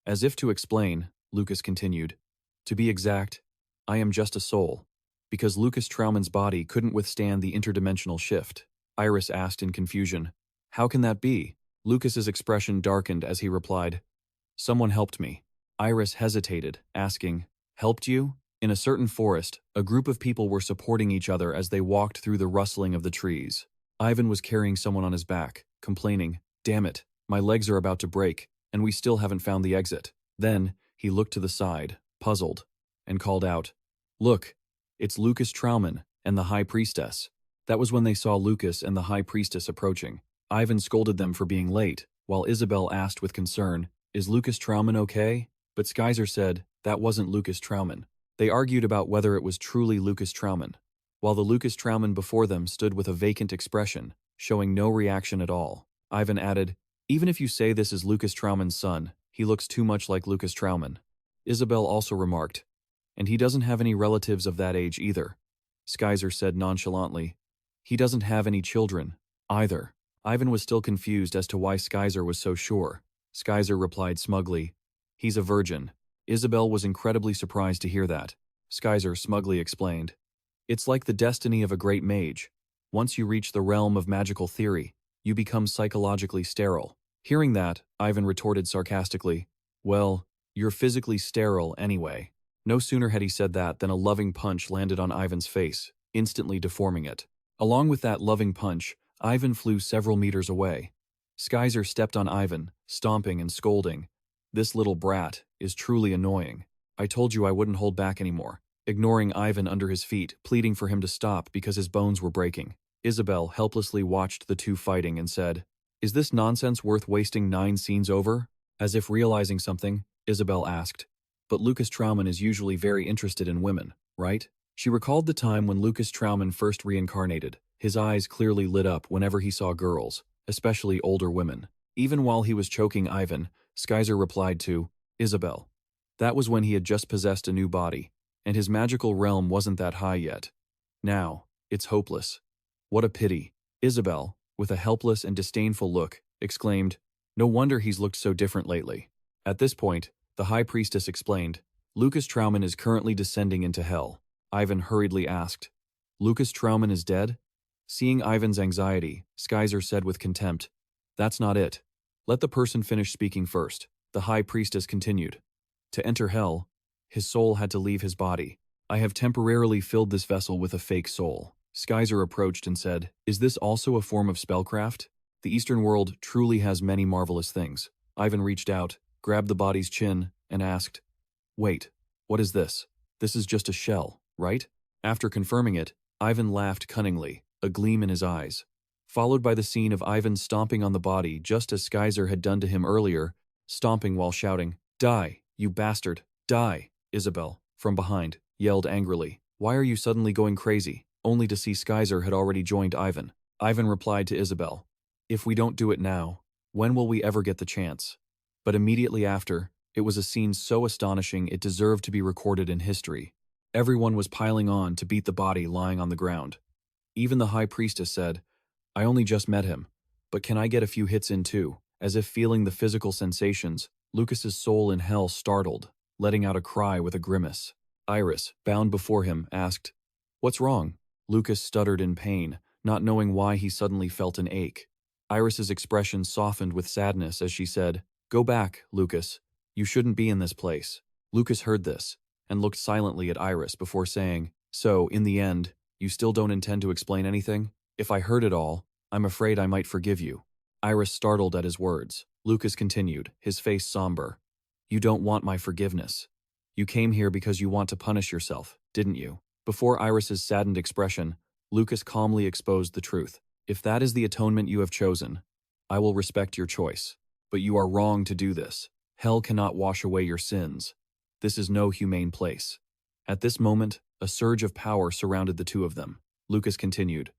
As if to explain, Lucas continued, "To be exact, I am just a soul." Because Lucas Traumann's body couldn't withstand the interdimensional shift. Iris asked in confusion, "How can that be?" Lucas's expression darkened as he replied, "Someone helped me." Iris hesitated, asking, "Helped you?" In a certain forest, a group of people were supporting each other as they walked through the rustling of the trees. Ivan was carrying someone on his back, complaining, "Damn it, my legs are about to break, and we still haven't found the exit." Then, he looked to the side, puzzled, and called out, "Look, it's Lucas Traumann and the High Priestess." That was when they saw Lucas and the High Priestess approaching. Ivan scolded them for being late, while Isabel asked with concern, "Is Lucas Traumann okay?" But Skyzer said, that wasn't Lucas Traumann. They argued about whether it was truly Lucas Traumann, while the Lucas Traumann before them stood with a vacant expression, showing no reaction at all. Ivan added, "Even if you say this is Lucas Traumann's son, he looks too much like Lucas Traumann." Isabel also remarked, "And he doesn't have any relatives of that age either." Skyzer said nonchalantly, "He doesn't have any children, either." Ivan was still confused as to why Skyzer was so sure. Skyzer replied smugly, "He's a virgin." Isabel was incredibly surprised to hear that. Skyzer smugly explained, "It's like the destiny of a great mage. Once you reach the realm of magical theory, you become psychologically sterile." Hearing that, Ivan retorted sarcastically, "Well, you're physically sterile anyway." No sooner had he said that than a loving punch landed on Ivan's face, instantly deforming it. Along with that loving punch, Ivan flew several meters away. Skyzer stepped on Ivan, stomping and scolding. "This little brat is truly annoying. I told you I wouldn't hold back anymore." Ignoring Ivan under his feet, pleading for him to stop because his bones were breaking. Isabel helplessly watched the two fighting and said, "Is this nonsense worth wasting 9 scenes over?" As if realizing something, Isabel asked, "But Lucas Traumann is usually very interested in women, right?" She recalled the time when Lucas Traumann first reincarnated. His eyes clearly lit up whenever he saw girls, especially older women. Even while he was choking Ivan, Skyzer replied to Isabel. That was when he had just possessed a new body, and his magical realm wasn't that high yet. Now, it's hopeless. What a pity. Isabel, with a helpless and disdainful look, exclaimed, "No wonder he's looked so different lately." At this point, the High Priestess explained, "Lucas Trauman is currently descending into hell." Ivan hurriedly asked, "Lucas Trauman is dead?" Seeing Ivan's anxiety, Skyzer said with contempt, "That's not it. Let the person finish speaking first." The High Priestess continued, "To enter hell, his soul had to leave his body. I have temporarily filled this vessel with a fake soul." Skyzer approached and said, "Is this also a form of spellcraft? The Eastern world truly has many marvelous things." Ivan reached out, grabbed the body's chin, and asked, "Wait, what is this? This is just a shell, right?" After confirming it, Ivan laughed cunningly, a gleam in his eyes, followed by the scene of Ivan stomping on the body just as Skyzer had done to him earlier, stomping while shouting, "Die, you bastard, die!" Isabel, from behind, yelled angrily, "Why are you suddenly going crazy?" Only to see Skyzer had already joined Ivan. Ivan replied to Isabel, "If we don't do it now, when will we ever get the chance?" But immediately after, it was a scene so astonishing it deserved to be recorded in history. Everyone was piling on to beat the body lying on the ground. Even the High Priestess said, "I only just met him, but can I get a few hits in too?" As if feeling the physical sensations, Lucas's soul in hell startled, letting out a cry with a grimace. Iris, bound before him, asked, "What's wrong?" Lucas stuttered in pain, not knowing why he suddenly felt an ache. Iris's expression softened with sadness as she said, "Go back, Lucas. You shouldn't be in this place." Lucas heard this, and looked silently at Iris before saying, "So, in the end, you still don't intend to explain anything? If I heard it all, I'm afraid I might forgive you." Iris startled at his words. Lucas continued, his face somber. "You don't want my forgiveness. You came here because you want to punish yourself, didn't you?" Before Iris's saddened expression, Lucas calmly exposed the truth. "If that is the atonement you have chosen, I will respect your choice. But you are wrong to do this. Hell cannot wash away your sins. This is no humane place." At this moment, a surge of power surrounded the two of them. Lucas continued,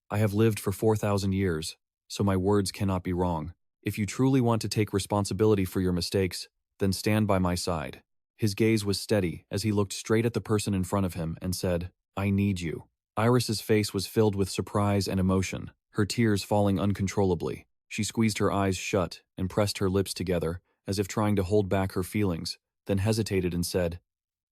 "I have lived for 4,000 years, so my words cannot be wrong. If you truly want to take responsibility for your mistakes, then stand by my side." His gaze was steady as he looked straight at the person in front of him and said, "I need you." Iris's face was filled with surprise and emotion, her tears falling uncontrollably. She squeezed her eyes shut and pressed her lips together, as if trying to hold back her feelings, then hesitated and said,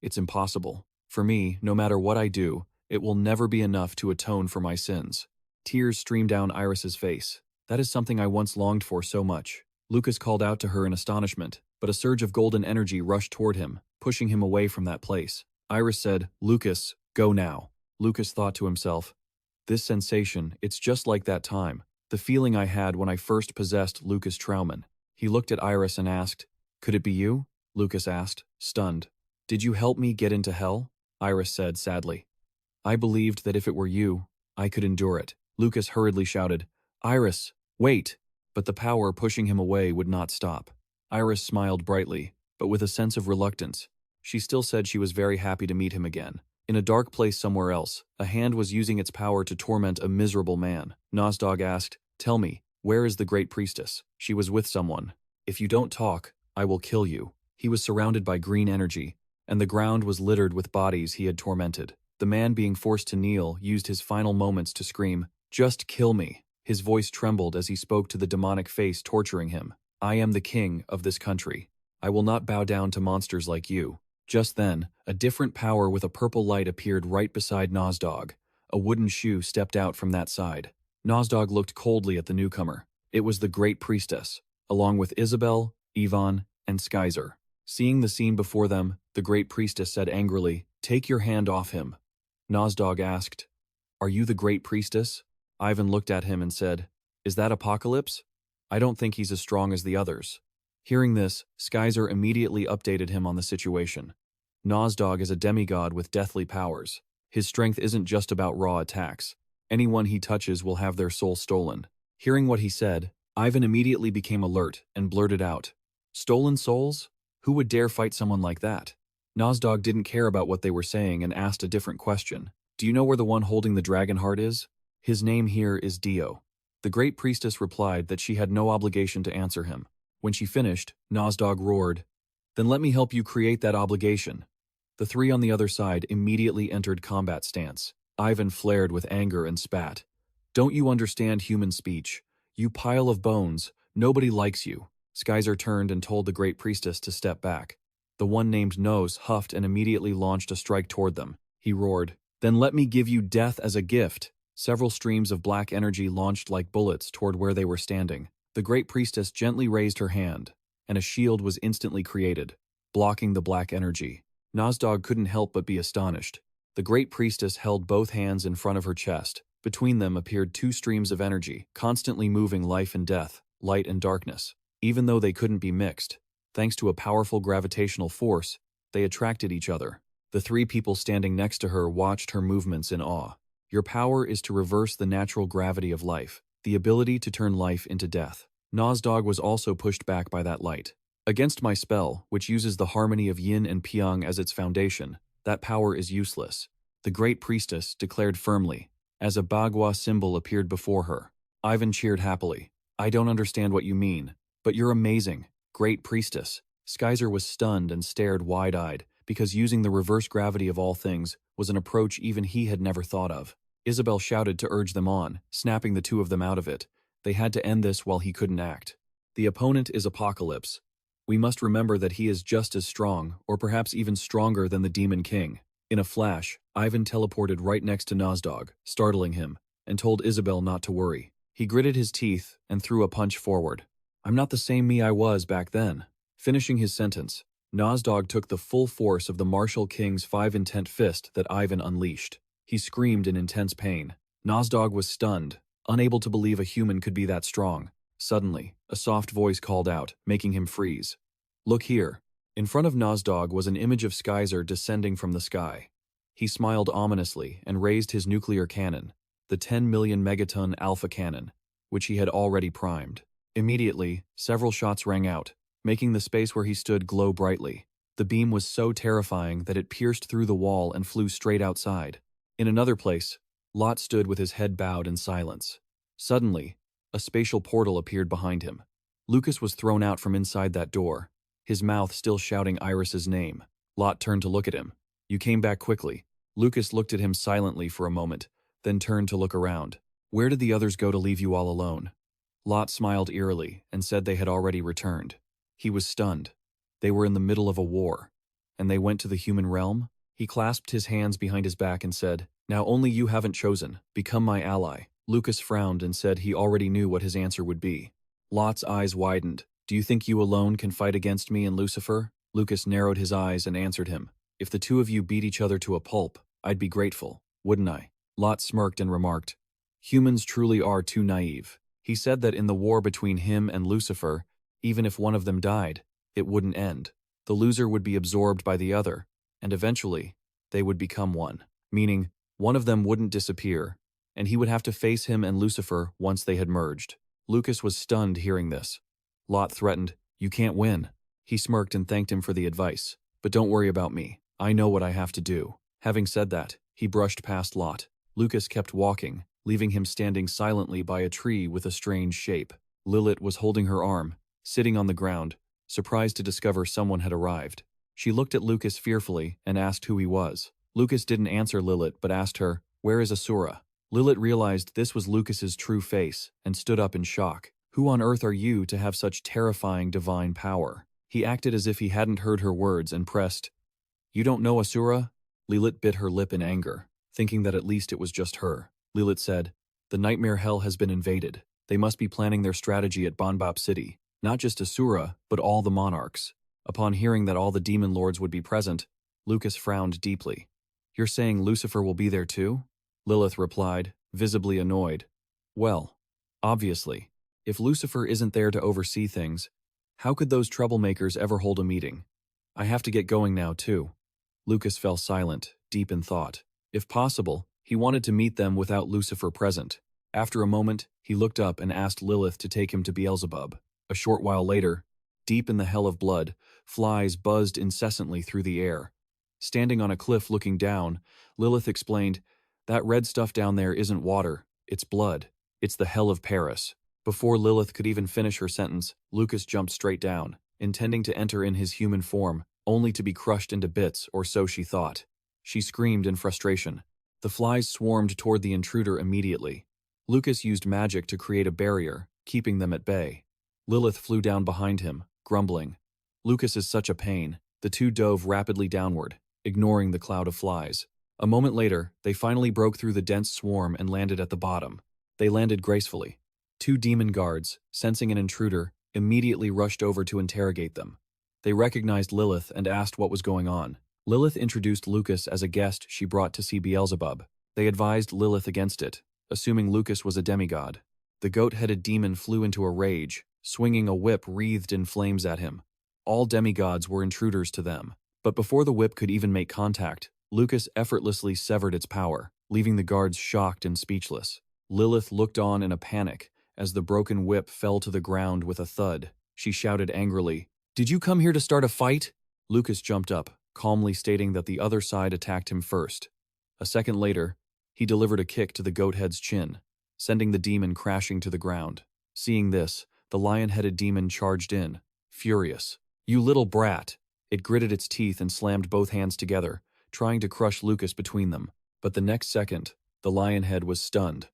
"It's impossible. For me, no matter what I do, it will never be enough to atone for my sins." Tears streamed down Iris's face. "That is something I once longed for so much." Lucas called out to her in astonishment, but a surge of golden energy rushed toward him, pushing him away from that place. Iris said, "Lucas, go now." Lucas thought to himself, "This sensation, it's just like that time, the feeling I had when I first possessed Lucas Trauman." He looked at Iris and asked, "Could it be you?" Lucas asked, stunned. "Did you help me get into hell?" Iris said sadly. "I believed that if it were you, I could endure it." Lucas hurriedly shouted, "Iris, wait!" But the power pushing him away would not stop. Iris smiled brightly, but with a sense of reluctance. She still said she was very happy to meet him again. In a dark place somewhere else, a hand was using its power to torment a miserable man. Nozdog asked, "Tell me, where is the Great Priestess?" She was with someone. "If you don't talk, I will kill you." He was surrounded by green energy, and the ground was littered with bodies he had tormented. The man being forced to kneel used his final moments to scream, "Just kill me." His voice trembled as he spoke to the demonic face torturing him. "I am the king of this country. I will not bow down to monsters like you." Just then, a different power with a purple light appeared right beside Nozdog. A wooden shoe stepped out from that side. Nozdog looked coldly at the newcomer. It was the Great Priestess, along with Isabel, Ivan, and Skyzer. Seeing the scene before them, the Great Priestess said angrily, "Take your hand off him." Nozdog asked, "Are you the Great Priestess?" Ivan looked at him and said, "Is that Apocalypse? I don't think he's as strong as the others." Hearing this, Skyzer immediately updated him on the situation. Nozdog is a demigod with deathly powers. His strength isn't just about raw attacks. Anyone he touches will have their soul stolen. Hearing what he said, Ivan immediately became alert and blurted out, "Stolen souls? Who would dare fight someone like that?" Nozdog didn't care about what they were saying and asked a different question. "Do you know where the one holding the dragon heart is?" "His name here is Dio." The Great Priestess replied that she had no obligation to answer him. When she finished, Nozdog roared, "Then let me help you create that obligation." The three on the other side immediately entered combat stance. Ivan flared with anger and spat. Don't you understand human speech? You pile of bones, nobody likes you. Skyzer turned and told the great priestess to step back. The one named Nose huffed and immediately launched a strike toward them. He roared, "Then let me give you death as a gift." Several streams of black energy launched like bullets toward where they were standing. The great priestess gently raised her hand, and a shield was instantly created, blocking the black energy. Nozdog couldn't help but be astonished. The great priestess held both hands in front of her chest. Between them appeared two streams of energy, constantly moving life and death, light and darkness. Even though they couldn't be mixed, thanks to a powerful gravitational force, they attracted each other. The three people standing next to her watched her movements in awe. Your power is to reverse the natural gravity of life, the ability to turn life into death. Nozdog was also pushed back by that light. Against my spell, which uses the harmony of yin and pyong as its foundation, that power is useless, the great priestess declared firmly, as a Bagua symbol appeared before her. Ivan cheered happily. I don't understand what you mean, but you're amazing, great priestess. Skyzer was stunned and stared wide-eyed, because using the reverse gravity of all things was an approach even he had never thought of. Isabel shouted to urge them on, snapping the two of them out of it. They had to end this while he couldn't act. The opponent is Apocalypse. We must remember that he is just as strong, or perhaps even stronger than the Demon King. In a flash, Ivan teleported right next to Nozdog, startling him, and told Isabel not to worry. He gritted his teeth and threw a punch forward. I'm not the same me I was back then. Finishing his sentence, Nozdog took the full force of the Martial King's 5-intent fist that Ivan unleashed. He screamed in intense pain. Nozdog was stunned, unable to believe a human could be that strong. Suddenly, a soft voice called out, making him freeze. Look here. In front of Nozdog was an image of Skyzer descending from the sky. He smiled ominously and raised his nuclear cannon, the 10 million megaton alpha cannon, which he had already primed. Immediately, several shots rang out, making the space where he stood glow brightly. The beam was so terrifying that it pierced through the wall and flew straight outside. In another place, Lot stood with his head bowed in silence. Suddenly, a spatial portal appeared behind him. Lucas was thrown out from inside that door, his mouth still shouting Iris's name. Lot turned to look at him. You came back quickly. Lucas looked at him silently for a moment, then turned to look around. Where did the others go to leave you all alone? Lot smiled eerily and said they had already returned. He was stunned. They were in the middle of a war. And they went to the human realm? He clasped his hands behind his back and said, Now only you haven't chosen. Become my ally. Lucas frowned and said he already knew what his answer would be. Lot's eyes widened. Do you think you alone can fight against me and Lucifer? Lucas narrowed his eyes and answered him. If the two of you beat each other to a pulp, I'd be grateful, wouldn't I? Lot smirked and remarked, Humans truly are too naive. He said that in the war between him and Lucifer, even if one of them died, it wouldn't end. The loser would be absorbed by the other, and eventually, they would become one. Meaning, one of them wouldn't disappear, and he would have to face him and Lucifer once they had merged. Lucas was stunned hearing this. Lot threatened, You can't win. He smirked and thanked him for the advice. But don't worry about me. I know what I have to do. Having said that, he brushed past Lot. Lucas kept walking, leaving him standing silently by a tree with a strange shape. Lilith was holding her arm, sitting on the ground, surprised to discover someone had arrived. She looked at Lucas fearfully and asked who he was. Lucas didn't answer Lilith but asked her, Where is Asura? Lilith realized this was Lucas's true face and stood up in shock. Who on earth are you to have such terrifying divine power? He acted as if he hadn't heard her words and pressed, You don't know Asura? Lilith bit her lip in anger, thinking that at least it was just her. Lilith said, The nightmare hell has been invaded. They must be planning their strategy at Bonbop City. Not just Asura, but all the monarchs. Upon hearing that all the demon lords would be present, Lucas frowned deeply. You're saying Lucifer will be there too? Lilith replied, visibly annoyed. Well, obviously. If Lucifer isn't there to oversee things, how could those troublemakers ever hold a meeting? I have to get going now too. Lucas fell silent, deep in thought. If possible, he wanted to meet them without Lucifer present. After a moment, he looked up and asked Lilith to take him to Beelzebub. A short while later, deep in the hell of blood, flies buzzed incessantly through the air. Standing on a cliff looking down, Lilith explained, That red stuff down there isn't water, it's blood. It's the hell of Paris. Before Lilith could even finish her sentence, Lucas jumped straight down, intending to enter in his human form, only to be crushed into bits, or so she thought. She screamed in frustration. The flies swarmed toward the intruder immediately. Lucas used magic to create a barrier, keeping them at bay. Lilith flew down behind him, grumbling. Lucas is such a pain. The two dove rapidly downward, ignoring the cloud of flies. A moment later, they finally broke through the dense swarm and landed at the bottom. They landed gracefully. Two demon guards, sensing an intruder, immediately rushed over to interrogate them. They recognized Lilith and asked what was going on. Lilith introduced Lucas as a guest she brought to see Beelzebub. They advised Lilith against it, assuming Lucas was a demigod. The goat-headed demon flew into a rage, swinging a whip wreathed in flames at him. All demigods were intruders to them. But before the whip could even make contact, Lucas effortlessly severed its power, leaving the guards shocked and speechless. Lilith looked on in a panic as the broken whip fell to the ground with a thud. She shouted angrily, "Did you come here to start a fight?" Lucas jumped up, calmly stating that the other side attacked him first. A second later, he delivered a kick to the goat-head's chin, sending the demon crashing to the ground. Seeing this, the lion-headed demon charged in, furious. "You little brat!" It gritted its teeth and slammed both hands together, trying to crush Lucas between them. But the next second, the lion head was stunned.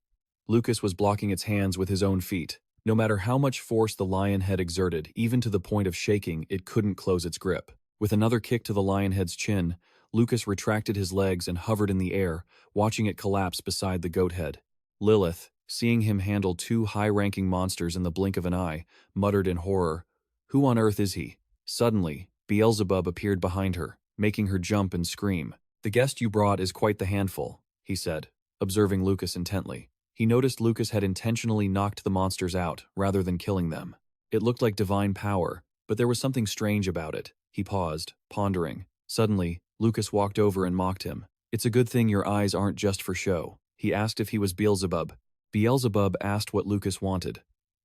Lucas was blocking its hands with his own feet. No matter how much force the lion head exerted, even to the point of shaking, it couldn't close its grip. With another kick to the lion head's chin, Lucas retracted his legs and hovered in the air, watching it collapse beside the goat head. Lilith, seeing him handle two high-ranking monsters in the blink of an eye, muttered in horror, "Who on earth is he?" Suddenly, Beelzebub appeared behind her, making her jump and scream. "The guest you brought is quite the handful," he said, observing Lucas intently. He noticed Lucas had intentionally knocked the monsters out, rather than killing them. It looked like divine power, but there was something strange about it. He paused, pondering. Suddenly, Lucas walked over and mocked him. "It's a good thing your eyes aren't just for show." He asked if he was Beelzebub. Beelzebub asked what Lucas wanted.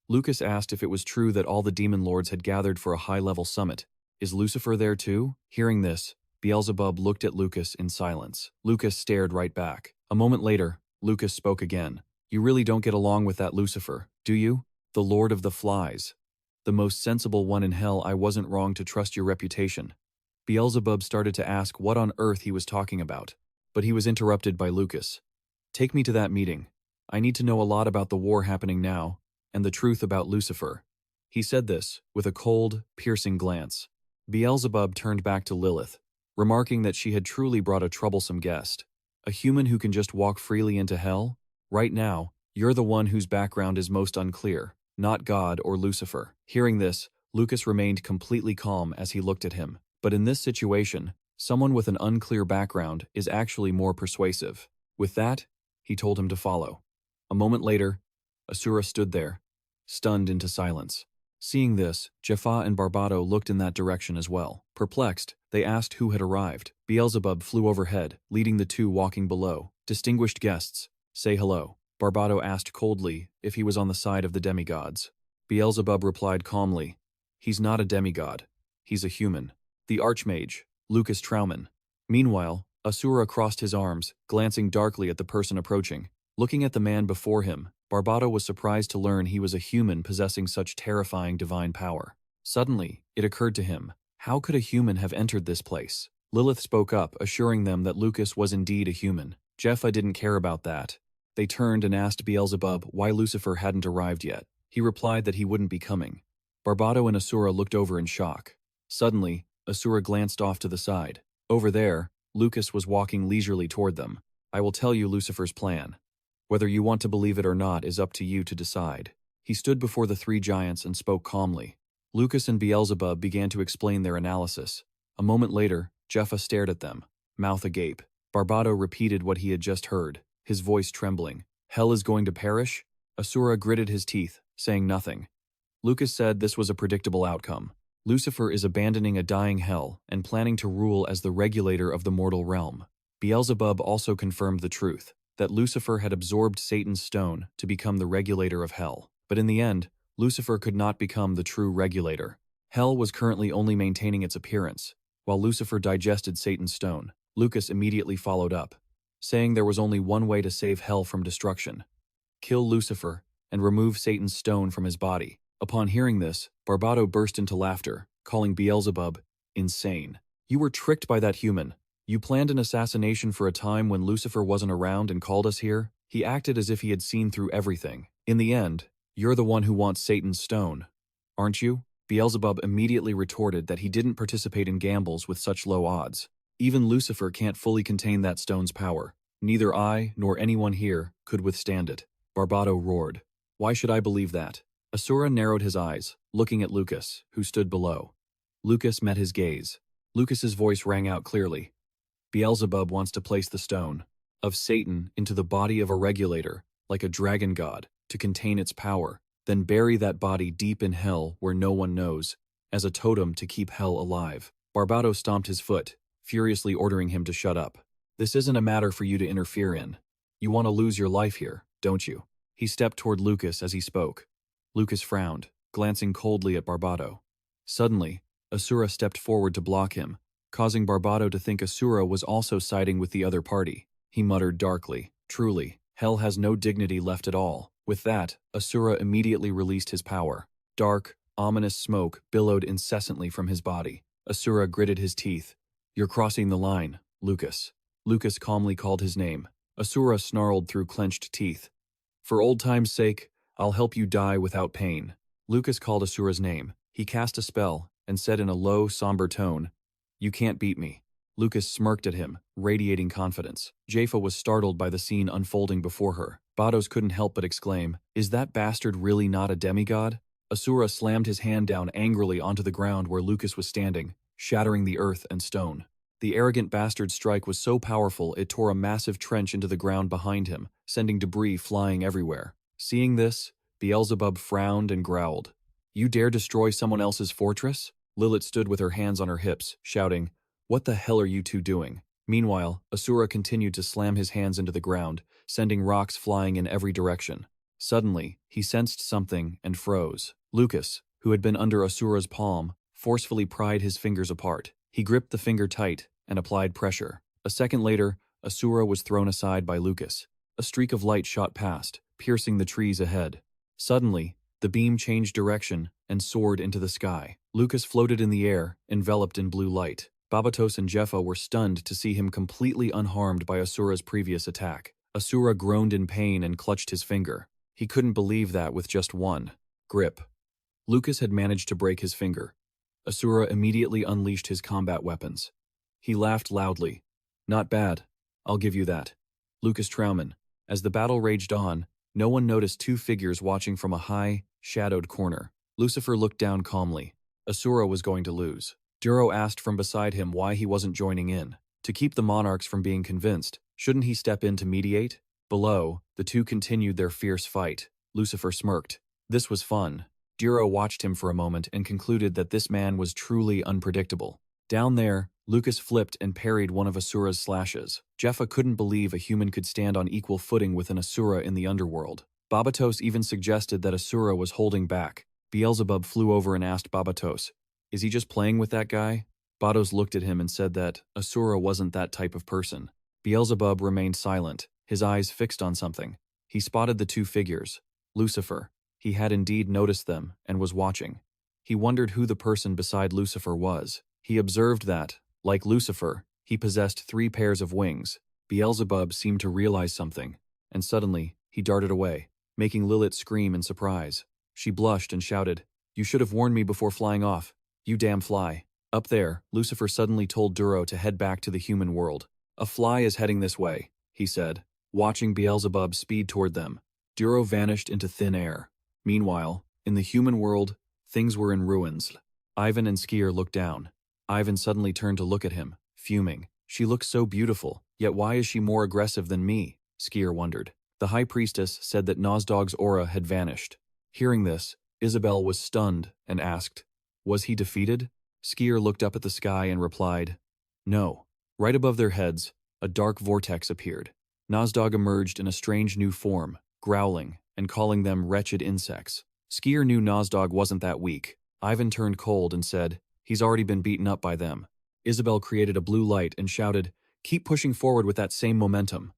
Lucas asked if it was true that all the demon lords had gathered for a high-level summit. "Is Lucifer there too?" Hearing this, Beelzebub looked at Lucas in silence. Lucas stared right back. A moment later, Lucas spoke again. "You really don't get along with that Lucifer, do you? The Lord of the Flies. The most sensible one in hell. I wasn't wrong to trust your reputation." Beelzebub started to ask what on earth he was talking about, but he was interrupted by Lucas. "Take me to that meeting. I need to know a lot about the war happening now, and the truth about Lucifer." He said this with a cold, piercing glance. Beelzebub turned back to Lilith, remarking that she had truly brought a troublesome guest. "A human who can just walk freely into hell? Right now, you're the one whose background is most unclear, not God or Lucifer." Hearing this, Lucas remained completely calm as he looked at him. But in this situation, someone with an unclear background is actually more persuasive. With that, he told him to follow. A moment later, Asura stood there, stunned into silence. Seeing this, Jaffa and Barbado looked in that direction as well. Perplexed, they asked who had arrived. Beelzebub flew overhead, leading the two walking below. "Distinguished guests, say hello." Barbado asked coldly if he was on the side of the demigods. Beelzebub replied calmly, "He's not a demigod. He's a human. The Archmage, Lucas Trauman." Meanwhile, Asura crossed his arms, glancing darkly at the person approaching. Looking at the man before him, Barbado was surprised to learn he was a human possessing such terrifying divine power. Suddenly, it occurred to him, how could a human have entered this place? Lilith spoke up, assuring them that Lucas was indeed a human. Jeffa didn't care about that. They turned and asked Beelzebub why Lucifer hadn't arrived yet. He replied that he wouldn't be coming. Barbado and Asura looked over in shock. Suddenly, Asura glanced off to the side. Over there, Lucas was walking leisurely toward them. "I will tell you Lucifer's plan. Whether you want to believe it or not is up to you to decide." He stood before the three giants and spoke calmly. Lucas and Beelzebub began to explain their analysis. A moment later, Jeffa stared at them, mouth agape. Barbado repeated what he had just heard, his voice trembling. "Hell is going to perish?" Asura gritted his teeth, saying nothing. Lucas said this was a predictable outcome. Lucifer is abandoning a dying hell and planning to rule as the regulator of the mortal realm. Beelzebub also confirmed the truth, that Lucifer had absorbed Satan's stone to become the regulator of hell. But in the end, Lucifer could not become the true regulator. Hell was currently only maintaining its appearance, while Lucifer digested Satan's stone. Lucas immediately followed up, saying there was only one way to save hell from destruction: kill Lucifer and remove Satan's stone from his body. Upon hearing this, Barbado burst into laughter, calling Beelzebub insane. "You were tricked by that human. You planned an assassination for a time when Lucifer wasn't around and called us here? He acted as if he had seen through everything. In the end, you're the one who wants Satan's stone, aren't you? Beelzebub immediately retorted that he didn't participate in gambles with such low odds. Even Lucifer can't fully contain that stone's power. Neither I nor anyone here could withstand it. Barbado roared. Why should I believe that? Asura narrowed his eyes, looking at Lucas, who stood below. Lucas met his gaze. Lucas's voice rang out clearly. Beelzebub wants to place the stone of Satan into the body of a regulator, like a dragon god, to contain its power, then bury that body deep in hell where no one knows, as a totem to keep hell alive. Barbado stomped his foot, furiously ordering him to shut up. This isn't a matter for you to interfere in. You want to lose your life here, don't you? He stepped toward Lucas as he spoke. Lucas frowned, glancing coldly at Barbado. Suddenly, Asura stepped forward to block him, causing Barbado to think Asura was also siding with the other party. He muttered darkly, truly, hell has no dignity left at all. With that, Asura immediately released his power. Dark, ominous smoke billowed incessantly from his body. Asura gritted his teeth. You're crossing the line, Lucas. Lucas calmly called his name. Asura snarled through clenched teeth. For old time's sake, I'll help you die without pain. Lucas called Asura's name. He cast a spell and said in a low, somber tone, You can't beat me. Lucas smirked at him, radiating confidence. Jaffa was startled by the scene unfolding before her. Bados couldn't help but exclaim, Is that bastard really not a demigod? Asura slammed his hand down angrily onto the ground where Lucas was standing, shattering the earth and stone. The arrogant bastard's strike was so powerful it tore a massive trench into the ground behind him, sending debris flying everywhere. Seeing this, Beelzebub frowned and growled. You dare destroy someone else's fortress? Lilith stood with her hands on her hips, shouting, What the hell are you two doing? Meanwhile, Asura continued to slam his hands into the ground, sending rocks flying in every direction. Suddenly, he sensed something and froze. Lucas, who had been under Asura's palm, forcefully pried his fingers apart. He gripped the finger tight and applied pressure. A second later, Asura was thrown aside by Lucas. A streak of light shot past, piercing the trees ahead. Suddenly, the beam changed direction and soared into the sky. Lucas floated in the air, enveloped in blue light. Babatos and Jeffa were stunned to see him completely unharmed by Asura's previous attack. Asura groaned in pain and clutched his finger. He couldn't believe that with just one grip, Lucas had managed to break his finger. Asura immediately unleashed his combat weapons. He laughed loudly. Not bad, I'll give you that. Lucas Trauman. As the battle raged on, no one noticed two figures watching from a high, shadowed corner. Lucifer looked down calmly. Asura was going to lose. Duro asked from beside him why he wasn't joining in. To keep the monarchs from being convinced, shouldn't he step in to mediate? Below, the two continued their fierce fight. Lucifer smirked. This was fun. Duro watched him for a moment and concluded that this man was truly unpredictable. Down there, Lucas flipped and parried one of Asura's slashes. Jeffa couldn't believe a human could stand on equal footing with an Asura in the underworld. Babatos even suggested that Asura was holding back. Beelzebub flew over and asked Babatos, Is he just playing with that guy? Bados looked at him and said that Asura wasn't that type of person. Beelzebub remained silent, his eyes fixed on something. He spotted the two figures. Lucifer. He had indeed noticed them and was watching. He wondered who the person beside Lucifer was. He observed that, like Lucifer, he possessed 3 pairs of wings. Beelzebub seemed to realize something, and suddenly, he darted away, making Lilith scream in surprise. She blushed and shouted, You should have warned me before flying off. You damn fly. Up there, Lucifer suddenly told Duro to head back to the human world. A fly is heading this way, he said, watching Beelzebub speed toward them. Duro vanished into thin air. Meanwhile, in the human world, things were in ruins. Ivan and Skier looked down. Ivan suddenly turned to look at him, fuming. She looks so beautiful, yet why is she more aggressive than me? Skier wondered. The High Priestess said that Nozdog's aura had vanished. Hearing this, Isabel was stunned and asked, Was he defeated? Skier looked up at the sky and replied, No. Right above their heads, a dark vortex appeared. Nozdog emerged in a strange new form, growling and calling them wretched insects. Skier knew Nozdog wasn't that weak. Ivan turned cold and said, He's already been beaten up by them. Isabel created a blue light and shouted, Keep pushing forward with that same momentum.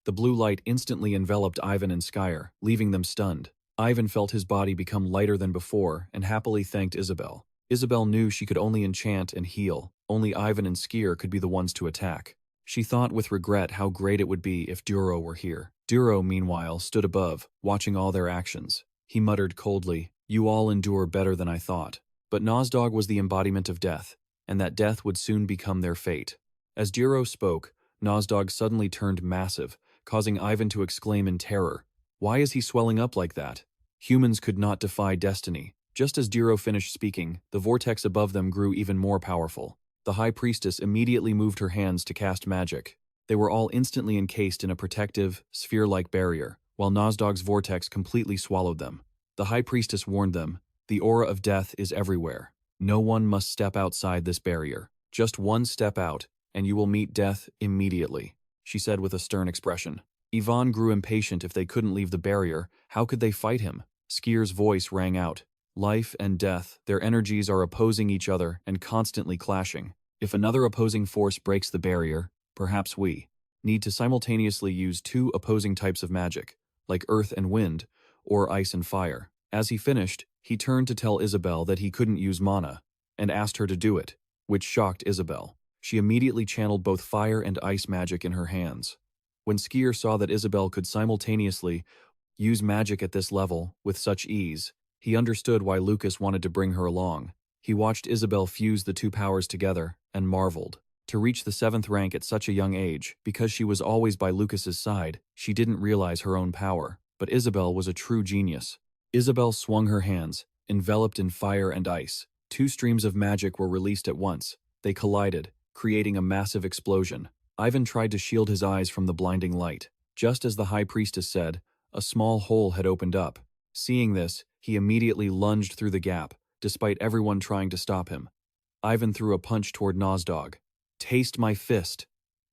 The blue light instantly enveloped Ivan and Skier, leaving them stunned. Ivan felt his body become lighter than before and happily thanked Isabel. Isabel knew she could only enchant and heal. Only Ivan and Skier could be the ones to attack. She thought with regret how great it would be if Duro were here. Duro, meanwhile, stood above, watching all their actions. He muttered coldly, "You all endure better than I thought." But Nozdog was the embodiment of death, and that death would soon become their fate. As Duro spoke, Nozdog suddenly turned massive, causing Ivan to exclaim in terror, "Why is he swelling up like that?" Humans could not defy destiny. Just as Duro finished speaking, the vortex above them grew even more powerful. The High Priestess immediately moved her hands to cast magic. They were all instantly encased in a protective, sphere-like barrier, while Nozdog's vortex completely swallowed them. The High Priestess warned them, "The aura of death is everywhere. No one must step outside this barrier. Just one step out, and you will meet death immediately," she said with a stern expression. Ivan grew impatient. If they couldn't leave the barrier, how could they fight him? Skier's voice rang out. Life and death, their energies are opposing each other and constantly clashing. If another opposing force breaks the barrier, perhaps we need to simultaneously use two opposing types of magic, like earth and wind, or ice and fire. As he finished, he turned to tell Isabel that he couldn't use mana, and asked her to do it, which shocked Isabel. She immediately channeled both fire and ice magic in her hands. When Skier saw that Isabel could simultaneously use magic at this level with such ease, he understood why Lucas wanted to bring her along. He watched Isabel fuse the two powers together and marveled. To reach the 7th rank at such a young age, because she was always by Lucas's side, she didn't realize her own power. But Isabel was a true genius. Isabel swung her hands, enveloped in fire and ice. Two streams of magic were released at once. They collided, creating a massive explosion. Ivan tried to shield his eyes from the blinding light. Just as the High Priestess said, a small hole had opened up. Seeing this, he immediately lunged through the gap, despite everyone trying to stop him. Ivan threw a punch toward Nozdog. "Taste my fist."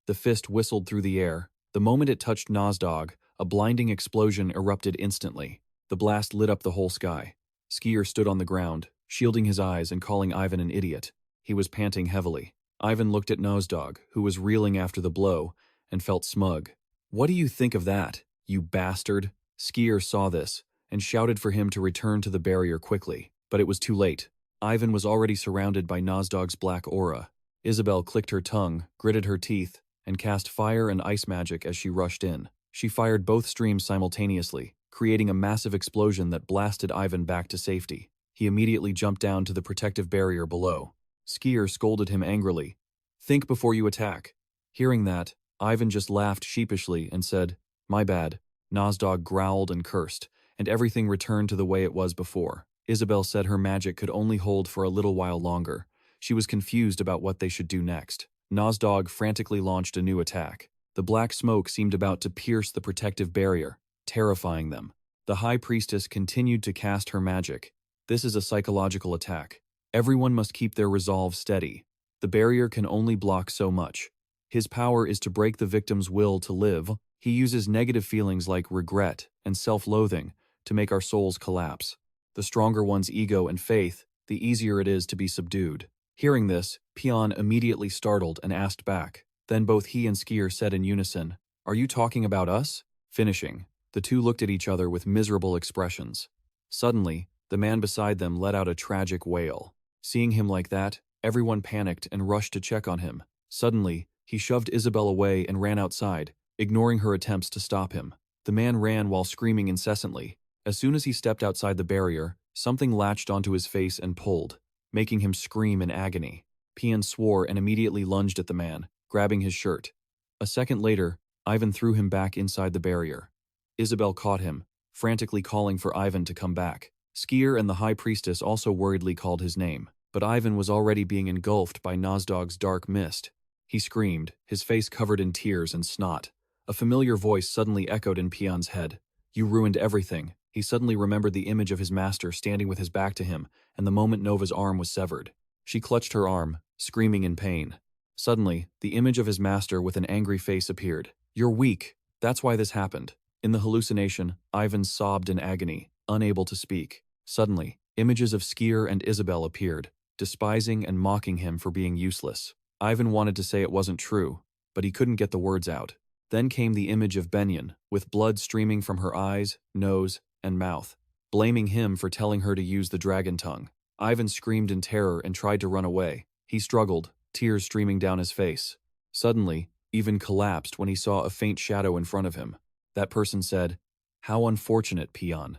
The fist whistled through the air. The moment it touched Nozdog, a blinding explosion erupted instantly. The blast lit up the whole sky. Skier stood on the ground, shielding his eyes and calling Ivan an idiot. He was panting heavily. Ivan looked at Nozdog, who was reeling after the blow, and felt smug. "What do you think of that, you bastard?" Skier saw this, and shouted for him to return to the barrier quickly. But it was too late. Ivan was already surrounded by Nozdog's black aura. Isabel clicked her tongue, gritted her teeth, and cast fire and ice magic as she rushed in. She fired both streams simultaneously, creating a massive explosion that blasted Ivan back to safety. He immediately jumped down to the protective barrier below. Skier scolded him angrily. "Think before you attack." Hearing that, Ivan just laughed sheepishly and said, "My bad." Nozdog growled and cursed, and everything returned to the way it was before. Isabel said her magic could only hold for a little while longer. She was confused about what they should do next. Nozdog frantically launched a new attack. The black smoke seemed about to pierce the protective barrier, terrifying them. The High Priestess continued to cast her magic. This is a psychological attack. Everyone must keep their resolve steady. The barrier can only block so much. His power is to break the victim's will to live. He uses negative feelings like regret and self-loathing to make our souls collapse. The stronger one's ego and faith, the easier it is to be subdued. Hearing this, Pion immediately startled and asked back. Then both he and Skier said in unison, "Are you talking about us?" Finishing, the two looked at each other with miserable expressions. Suddenly, the man beside them let out a tragic wail. Seeing him like that, everyone panicked and rushed to check on him. Suddenly, he shoved Isabel away and ran outside, ignoring her attempts to stop him. The man ran while screaming incessantly. As soon as he stepped outside the barrier, something latched onto his face and pulled, making him scream in agony. Pion swore and immediately lunged at the man, grabbing his shirt. A second later, Ivan threw him back inside the barrier. Isabel caught him, frantically calling for Ivan to come back. Skier and the High Priestess also worriedly called his name, but Ivan was already being engulfed by Nozdog's dark mist. He screamed, his face covered in tears and snot. A familiar voice suddenly echoed in Pion's head. "You ruined everything." He suddenly remembered the image of his master standing with his back to him, and the moment Nova's arm was severed. She clutched her arm, screaming in pain. Suddenly, the image of his master with an angry face appeared. "You're weak. That's why this happened." In the hallucination, Ivan sobbed in agony, unable to speak. Suddenly, images of Skier and Isabel appeared, despising and mocking him for being useless. Ivan wanted to say it wasn't true, but he couldn't get the words out. Then came the image of Benyon, with blood streaming from her eyes, nose, and mouth, blaming him for telling her to use the dragon tongue. Ivan screamed in terror and tried to run away. He struggled, tears streaming down his face. Suddenly, even collapsed when he saw a faint shadow in front of him. That person said, "How unfortunate, peon."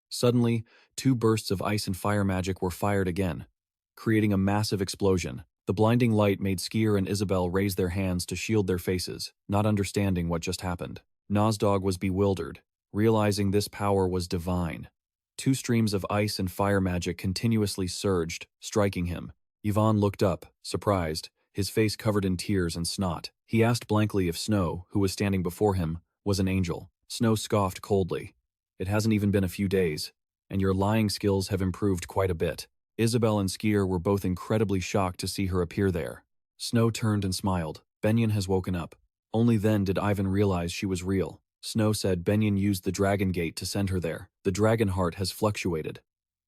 Suddenly, 2 bursts of ice and fire magic were fired again, creating a massive explosion. The blinding light made Skier and Isabel raise their hands to shield their faces, not understanding what just happened. Nozdog was bewildered, realizing this power was divine. 2 streams of ice and fire magic continuously surged, striking him. Yvonne looked up, surprised, his face covered in tears and snot. He asked blankly if Snow, who was standing before him, was an angel. Snow scoffed coldly. "It hasn't even been a few days, and your lying skills have improved quite a bit." Isabel and Skier were both incredibly shocked to see her appear there. Snow turned and smiled. "Benyon has woken up." Only then did Ivan realize she was real. Snow said Benyon used the Dragon Gate to send her there. "The dragon heart has fluctuated.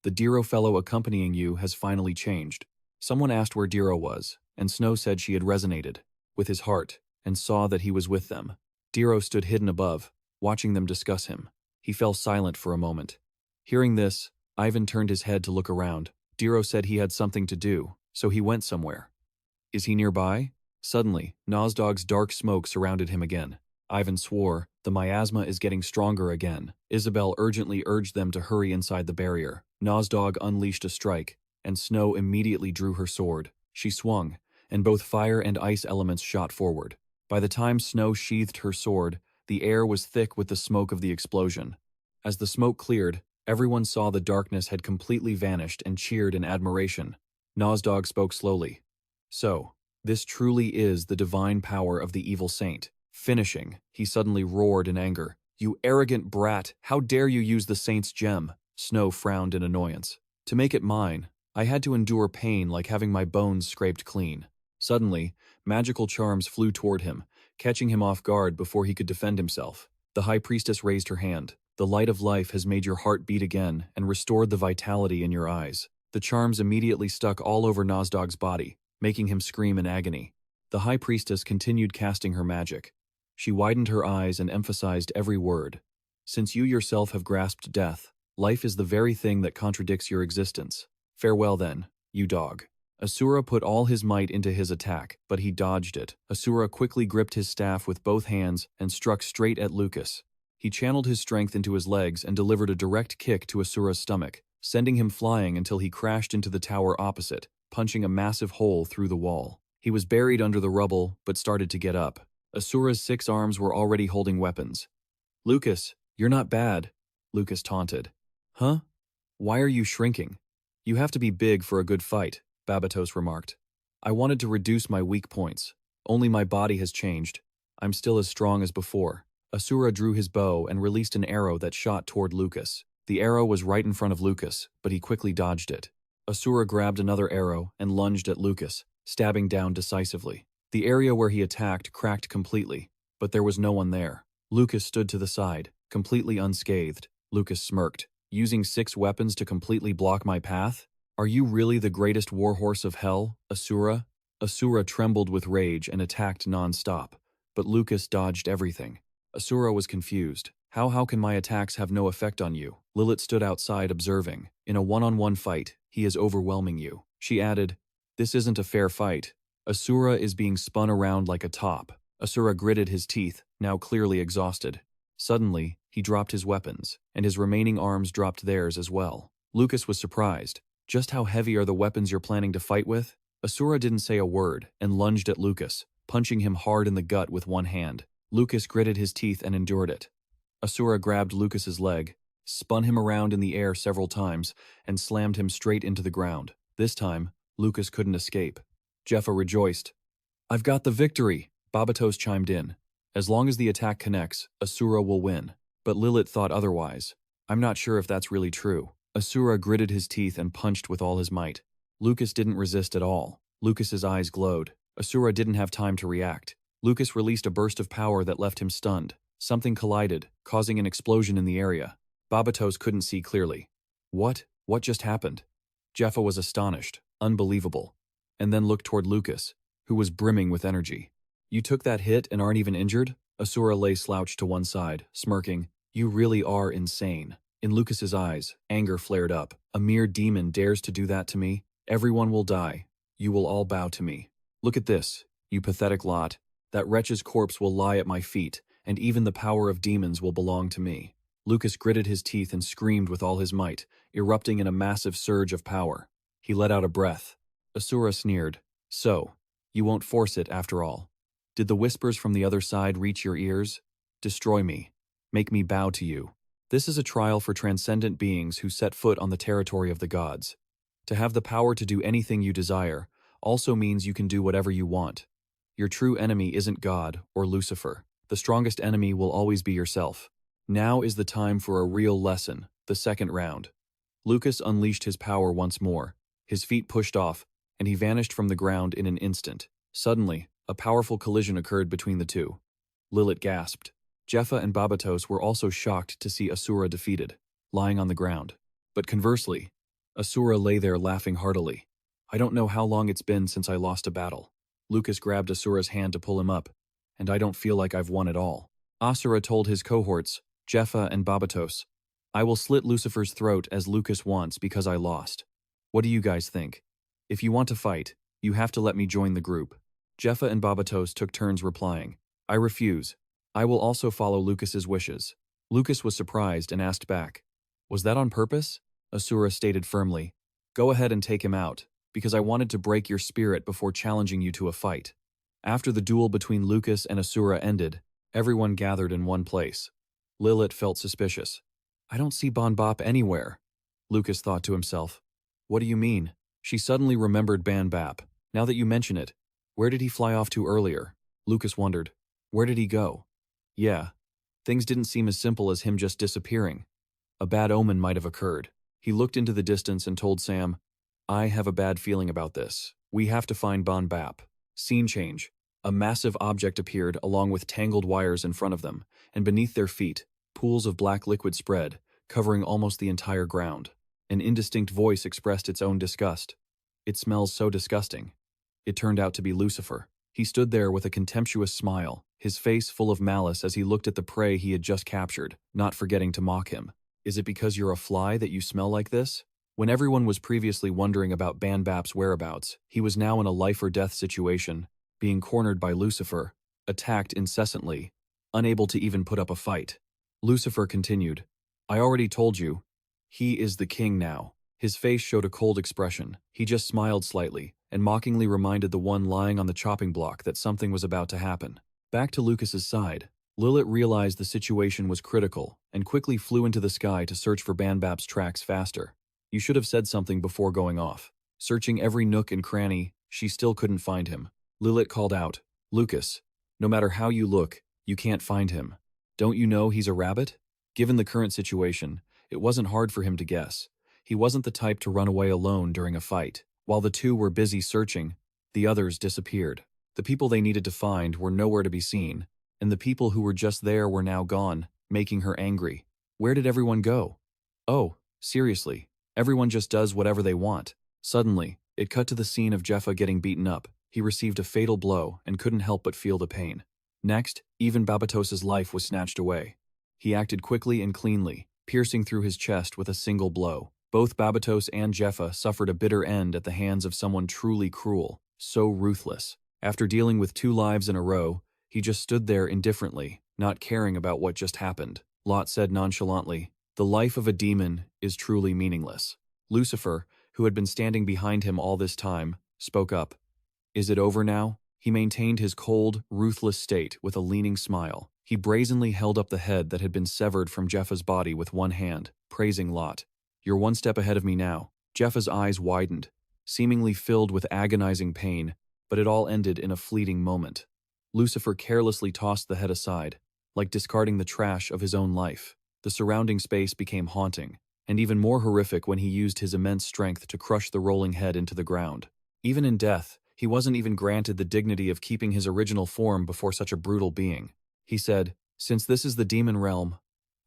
The Diro fellow accompanying you has finally changed." Someone asked where Diro was, and Snow said she had resonated with his heart and saw that he was with them. Diro stood hidden above, watching them discuss him. He fell silent for a moment. Hearing this, Ivan turned his head to look around. Diro said he had something to do, so he went somewhere. "Is he nearby?" Suddenly, Nozdog's dark smoke surrounded him again. Ivan swore, "The miasma is getting stronger again." Isabel urgently urged them to hurry inside the barrier. Nozdog unleashed a strike, and Snow immediately drew her sword. She swung, and both fire and ice elements shot forward. By the time Snow sheathed her sword, the air was thick with the smoke of the explosion. As the smoke cleared, everyone saw the darkness had completely vanished and cheered in admiration. Nozdog spoke slowly. "So, this truly is the divine power of the evil saint." Finishing, he suddenly roared in anger. "You arrogant brat, how dare you use the saint's gem?" Snow frowned in annoyance. "To make it mine, I had to endure pain like having my bones scraped clean." Suddenly, magical charms flew toward him, catching him off guard before he could defend himself. The High Priestess raised her hand. "The light of life has made your heart beat again and restored the vitality in your eyes." The charms immediately stuck all over Nozdog's body, making him scream in agony. The High Priestess continued casting her magic. She widened her eyes and emphasized every word. "Since you yourself have grasped death, life is the very thing that contradicts your existence. Farewell then, you dog." Asura put all his might into his attack, but he dodged it. Asura quickly gripped his staff with both hands and struck straight at Lucas. He channeled his strength into his legs and delivered a direct kick to Asura's stomach, sending him flying until he crashed into the tower opposite, punching a massive hole through the wall. He was buried under the rubble, but started to get up. Asura's 6 arms were already holding weapons. "Lucas, you're not bad," Lucas taunted. "Huh? Why are you shrinking? You have to be big for a good fight," Babatos remarked. "I wanted to reduce my weak points. Only my body has changed. I'm still as strong as before." Asura drew his bow and released an arrow that shot toward Lucas. The arrow was right in front of Lucas, but he quickly dodged it. Asura grabbed another arrow and lunged at Lucas, stabbing down decisively. The area where he attacked cracked completely, but there was no one there. Lucas stood to the side, completely unscathed. Lucas smirked. "Using 6 weapons to completely block my path? Are you really the greatest warhorse of hell, Asura?" Asura trembled with rage and attacked non-stop, but Lucas dodged everything. Asura was confused. How can my attacks have no effect on you?" Lilith stood outside observing. "In a one-on-one fight, he is overwhelming you." She added, "This isn't a fair fight. Asura is being spun around like a top." Asura gritted his teeth, now clearly exhausted. Suddenly, he dropped his weapons, and his remaining arms dropped theirs as well. Lucas was surprised. "Just how heavy are the weapons you're planning to fight with?" Asura didn't say a word and lunged at Lucas, punching him hard in the gut with one hand. Lucas gritted his teeth and endured it. Asura grabbed Lucas's leg, spun him around in the air several times, and slammed him straight into the ground. This time, Lucas couldn't escape. Jeffa rejoiced. "I've got the victory," Babatos chimed in. "As long as the attack connects, Asura will win." But Lilith thought otherwise. "I'm not sure if that's really true." Asura gritted his teeth and punched with all his might. Lucas didn't resist at all. Lucas's eyes glowed. Asura didn't have time to react. Lucas released a burst of power that left him stunned. Something collided, causing an explosion in the area. Babatos couldn't see clearly. What just happened?" Jeffa was astonished, unbelievable, and then looked toward Lucas, who was brimming with energy. "You took that hit and aren't even injured?" Asura lay slouched to one side, smirking. "You really are insane." In Lucas's eyes, anger flared up. "A mere demon dares to do that to me? Everyone will die. You will all bow to me. Look at this, you pathetic lot." That wretch's corpse will lie at my feet, and even the power of demons will belong to me. Lucas gritted his teeth and screamed with all his might, erupting in a massive surge of power. He let out a breath. Asura sneered. So, you won't force it after all. Did the whispers from the other side reach your ears? Destroy me. Make me bow to you. This is a trial for transcendent beings who set foot on the territory of the gods. To have the power to do anything you desire also means you can do whatever you want. Your true enemy isn't God or Lucifer. The strongest enemy will always be yourself. Now is the time for a real lesson, the second round. Lucas unleashed his power once more. His feet pushed off, and he vanished from the ground in an instant. Suddenly, a powerful collision occurred between the two. Lilith gasped. Jeffa and Babatos were also shocked to see Asura defeated, lying on the ground. But conversely, Asura lay there laughing heartily. I don't know how long it's been since I lost a battle. Lucas grabbed Asura's hand to pull him up, and I don't feel like I've won at all. Asura told his cohorts, Jeffa and Babatos, I will slit Lucifer's throat as Lucas wants because I lost. What do you guys think? If you want to fight, you have to let me join the group. Jeffa and Babatos took turns replying, I refuse. I will also follow Lucas's wishes. Lucas was surprised and asked back, was that on purpose? Asura stated firmly, go ahead and take him out, because I wanted to break your spirit before challenging you to a fight. After the duel between Lucas and Asura ended, everyone gathered in one place. Lilith felt suspicious. I don't see Bon Bop anywhere. Lucas thought to himself. What do you mean? She suddenly remembered Ban Bap. Now that you mention it, where did he fly off to earlier? Lucas wondered. Where did he go? Yeah, things didn't seem as simple as him just disappearing. A bad omen might have occurred. He looked into the distance and told Sam, I have a bad feeling about this. We have to find Bon Bap. Scene change. A massive object appeared along with tangled wires in front of them, and beneath their feet, pools of black liquid spread, covering almost the entire ground. An indistinct voice expressed its own disgust. It smells so disgusting. It turned out to be Lucifer. He stood there with a contemptuous smile, his face full of malice as he looked at the prey he had just captured, not forgetting to mock him. Is it because you're a fly that you smell like this? When everyone was previously wondering about Ban Bap's whereabouts, he was now in a life-or-death situation, being cornered by Lucifer, attacked incessantly, unable to even put up a fight. Lucifer continued, I already told you, he is the king now. His face showed a cold expression. He just smiled slightly, and mockingly reminded the one lying on the chopping block that something was about to happen. Back to Lucas's side, Lilith realized the situation was critical, and quickly flew into the sky to search for Ban Bap's tracks faster. You should have said something before going off. Searching every nook and cranny, she still couldn't find him. Lilith called out, Lucas, no matter how you look, you can't find him. Don't you know he's a rabbit? Given the current situation, it wasn't hard for him to guess. He wasn't the type to run away alone during a fight. While the two were busy searching, the others disappeared. The people they needed to find were nowhere to be seen, and the people who were just there were now gone, making her angry. Where did everyone go? Oh, seriously, everyone just does whatever they want. Suddenly, it cut to the scene of Jeffa getting beaten up. He received a fatal blow and couldn't help but feel the pain. Next, even Babatos's life was snatched away. He acted quickly and cleanly, piercing through his chest with a single blow. Both Babatos and Jeffa suffered a bitter end at the hands of someone truly cruel, so ruthless. After dealing with 2 lives in a row, he just stood there indifferently, not caring about what just happened. Lot said nonchalantly, the life of a demon is truly meaningless. Lucifer, who had been standing behind him all this time, spoke up. Is it over now? He maintained his cold, ruthless state with a leaning smile. He brazenly held up the head that had been severed from Jeffa's body with one hand, praising Lot. You're one step ahead of me now. Jeffa's eyes widened, seemingly filled with agonizing pain, but it all ended in a fleeting moment. Lucifer carelessly tossed the head aside, like discarding the trash of his own life. The surrounding space became haunting, and even more horrific when he used his immense strength to crush the rolling head into the ground. Even in death, he wasn't even granted the dignity of keeping his original form before such a brutal being. He said, since this is the demon realm,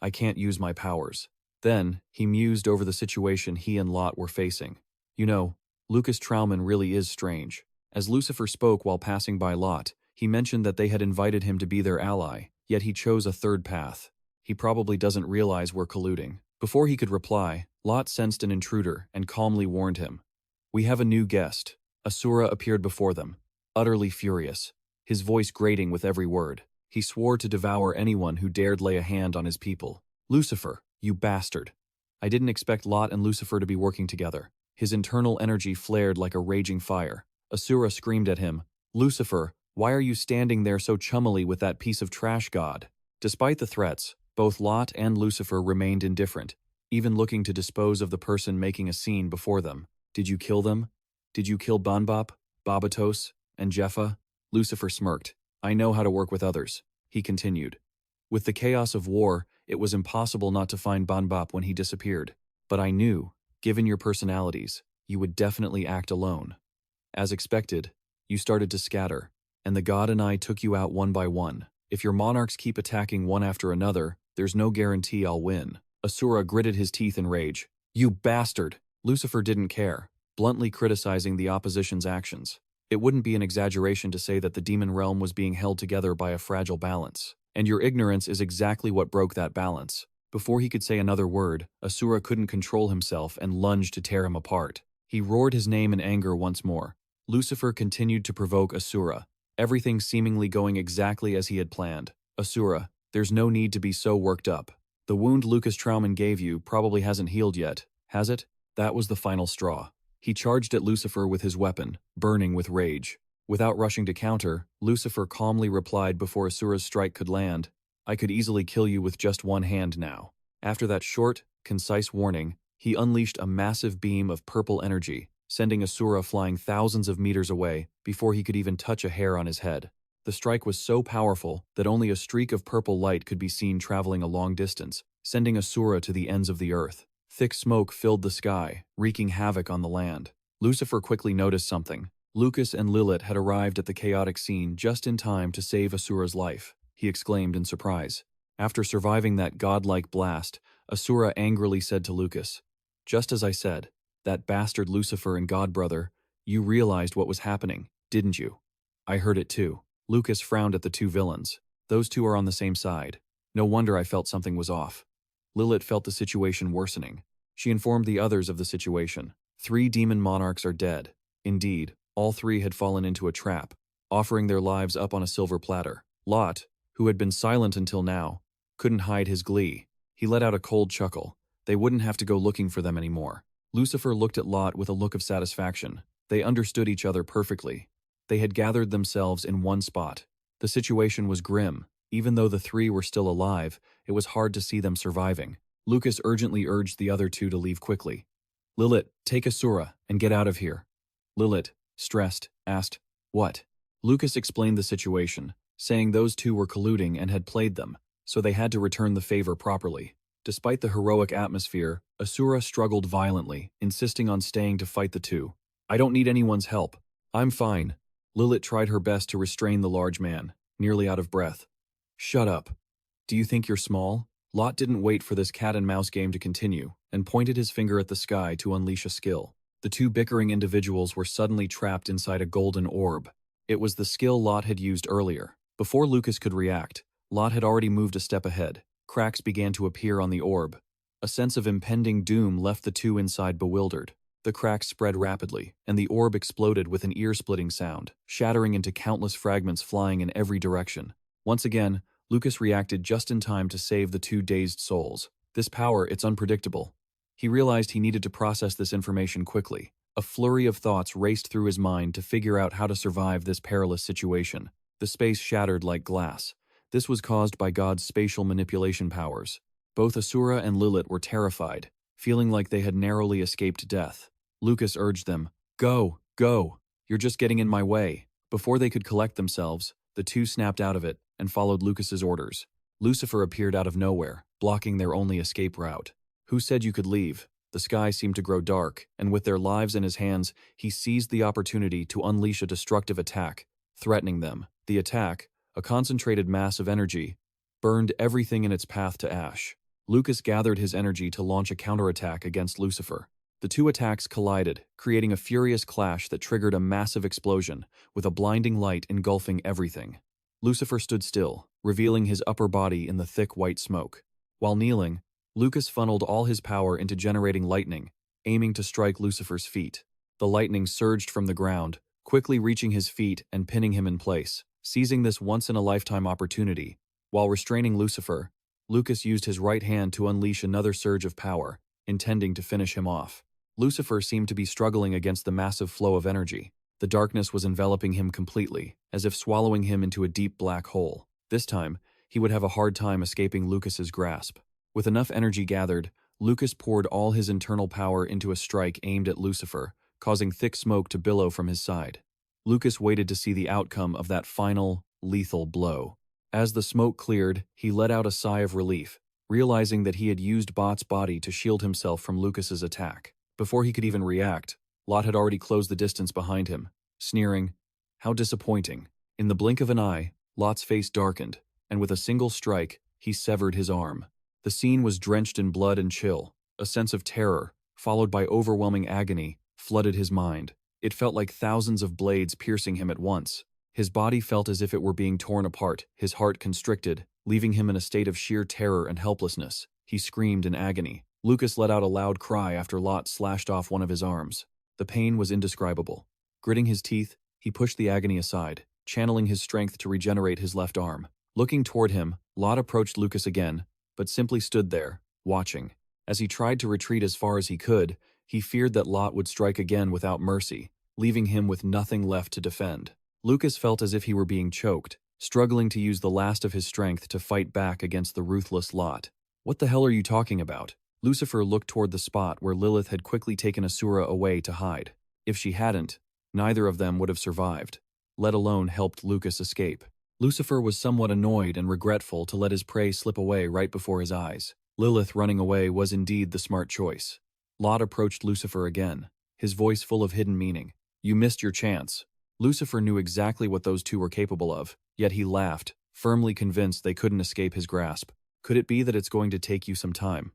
I can't use my powers. Then, he mused over the situation he and Lot were facing. You know, Lucas Trauman really is strange. As Lucifer spoke while passing by Lot, he mentioned that they had invited him to be their ally, yet he chose a third path. He probably doesn't realize we're colluding. Before he could reply, Lot sensed an intruder and calmly warned him. We have a new guest. Asura appeared before them, utterly furious. his voice grating with every word. He swore to devour anyone who dared lay a hand on his people. "Lucifer, you bastard." I didn't expect Lot and Lucifer to be working together. His internal energy flared like a raging fire. Asura screamed at him, "Lucifer, why are you standing there so chummily with that piece of trash god?" Despite the threats, both Lot and Lucifer remained indifferent, even looking to dispose of the person making a scene before them. "Did you kill them? Did you kill Banbap, Babatos, and Jeffa?" Lucifer smirked. "I know how to work with others," he continued. "With the chaos of war, it was impossible not to find Banbap when he disappeared. But I knew, given your personalities, you would definitely act alone. As expected, you started to scatter, and the god and I took you out one by one. If your monarchs keep attacking one after another, there's no guarantee I'll win." Asura gritted his teeth in rage. "You bastard!" Lucifer didn't care, bluntly criticizing the opposition's actions. It wouldn't be an exaggeration to say that the demon realm was being held together by a fragile balance. And your ignorance is exactly what broke that balance. Before he could say another word, Asura couldn't control himself and lunged to tear him apart. He roared his name in anger once more. Lucifer continued to provoke Asura, everything seemingly going exactly as he had planned. "Asura, there's no need to be so worked up. The wound Lucas Trauman gave you probably hasn't healed yet, has it?" That was the final straw. He charged at Lucifer with his weapon, burning with rage. Without rushing to counter, Lucifer calmly replied before Asura's strike could land, "I could easily kill you with just one hand now." After that short, concise warning, he unleashed a massive beam of purple energy, sending Asura flying thousands of meters away before he could even touch a hair on his head. The strike was so powerful that only a streak of purple light could be seen traveling a long distance, sending Asura to the ends of the earth. Thick smoke filled the sky, wreaking havoc on the land. Lucifer quickly noticed something. Lucas and Lilith had arrived at the chaotic scene just in time to save Asura's life. He exclaimed in surprise. After surviving that godlike blast, Asura angrily said to Lucas, "Just as I said, that bastard Lucifer and Godbrother, you realized what was happening, didn't you?" "I heard it too." Lucas frowned at the two villains. "Those two are on the same side. No wonder I felt something was off." Lilith felt the situation worsening. She informed the others of the situation. 3 demon monarchs are dead. Indeed, all 3 had fallen into a trap, offering their lives up on a silver platter. Lot, who had been silent until now, couldn't hide his glee. He let out a cold chuckle. They wouldn't have to go looking for them anymore. Lucifer looked at Lot with a look of satisfaction. They understood each other perfectly. They had gathered themselves in one spot. The situation was grim. Even though the 3 were still alive, it was hard to see them surviving. Lucas urgently urged the other 2 to leave quickly. "Lilith, take Asura and get out of here." Lilith, stressed, asked, "What?" Lucas explained the situation, saying those 2 were colluding and had played them, so they had to return the favor properly. Despite the heroic atmosphere, Asura struggled violently, insisting on staying to fight the 2. "I don't need anyone's help. I'm fine." Lilith tried her best to restrain the large man, nearly out of breath. "Shut up. Do you think you're small?" Lot didn't wait for this cat-and-mouse game to continue, and pointed his finger at the sky to unleash a skill. The 2 bickering individuals were suddenly trapped inside a golden orb. It was the skill Lot had used earlier. Before Lucas could react, Lot had already moved a step ahead. Cracks began to appear on the orb. A sense of impending doom left the 2 inside bewildered. The cracks spread rapidly, and the orb exploded with an ear-splitting sound, shattering into countless fragments flying in every direction. Once again, Lucas reacted just in time to save the 2 dazed souls. This power, it's unpredictable. He realized he needed to process this information quickly. A flurry of thoughts raced through his mind to figure out how to survive this perilous situation. The space shattered like glass. This was caused by God's spatial manipulation powers. Both Asura and Lilith were terrified, feeling like they had narrowly escaped death. Lucas urged them, "Go, go, you're just getting in my way." Before they could collect themselves, the 2 snapped out of it and followed Lucas's orders. Lucifer appeared out of nowhere, blocking their only escape route. "Who said you could leave?" The sky seemed to grow dark, and with their lives in his hands, he seized the opportunity to unleash a destructive attack, threatening them. The attack, a concentrated mass of energy, burned everything in its path to ash. Lucas gathered his energy to launch a counterattack against Lucifer. The 2 attacks collided, creating a furious clash that triggered a massive explosion, with a blinding light engulfing everything. Lucifer stood still, revealing his upper body in the thick white smoke. While kneeling, Lucas funneled all his power into generating lightning, aiming to strike Lucifer's feet. The lightning surged from the ground, quickly reaching his feet and pinning him in place. Seizing this once-in-a-lifetime opportunity, while restraining Lucifer, Lucas used his right hand to unleash another surge of power, intending to finish him off. Lucifer seemed to be struggling against the massive flow of energy. The darkness was enveloping him completely, as if swallowing him into a deep black hole. This time, he would have a hard time escaping Lucas's grasp. With enough energy gathered, Lucas poured all his internal power into a strike aimed at Lucifer, causing thick smoke to billow from his side. Lucas waited to see the outcome of that final, lethal blow. As the smoke cleared, he let out a sigh of relief, realizing that he had used Bot's body to shield himself from Lucas's attack. Before he could even react, Lot had already closed the distance behind him, sneering, "How disappointing." In the blink of an eye, Lot's face darkened, and with a single strike, he severed his arm. The scene was drenched in blood and chill. A sense of terror, followed by overwhelming agony, flooded his mind. It felt like thousands of blades piercing him at once. His body felt as if it were being torn apart, his heart constricted, leaving him in a state of sheer terror and helplessness. He screamed in agony. Lucas let out a loud cry after Lot slashed off one of his arms. The pain was indescribable. Gritting his teeth, he pushed the agony aside, channeling his strength to regenerate his left arm. Looking toward him, Lot approached Lucas again, but simply stood there, watching. As he tried to retreat as far as he could, he feared that Lot would strike again without mercy, leaving him with nothing left to defend. Lucas felt as if he were being choked, struggling to use the last of his strength to fight back against the ruthless Lot. "What the hell are you talking about?" Lucifer looked toward the spot where Lilith had quickly taken Asura away to hide. If she hadn't, neither of them would have survived, let alone helped Lucas escape. Lucifer was somewhat annoyed and regretful to let his prey slip away right before his eyes. Lilith running away was indeed the smart choice. Lot approached Lucifer again, his voice full of hidden meaning. "You missed your chance." Lucifer knew exactly what those two were capable of, yet he laughed, firmly convinced they couldn't escape his grasp. Could it be that it's going to take you some time?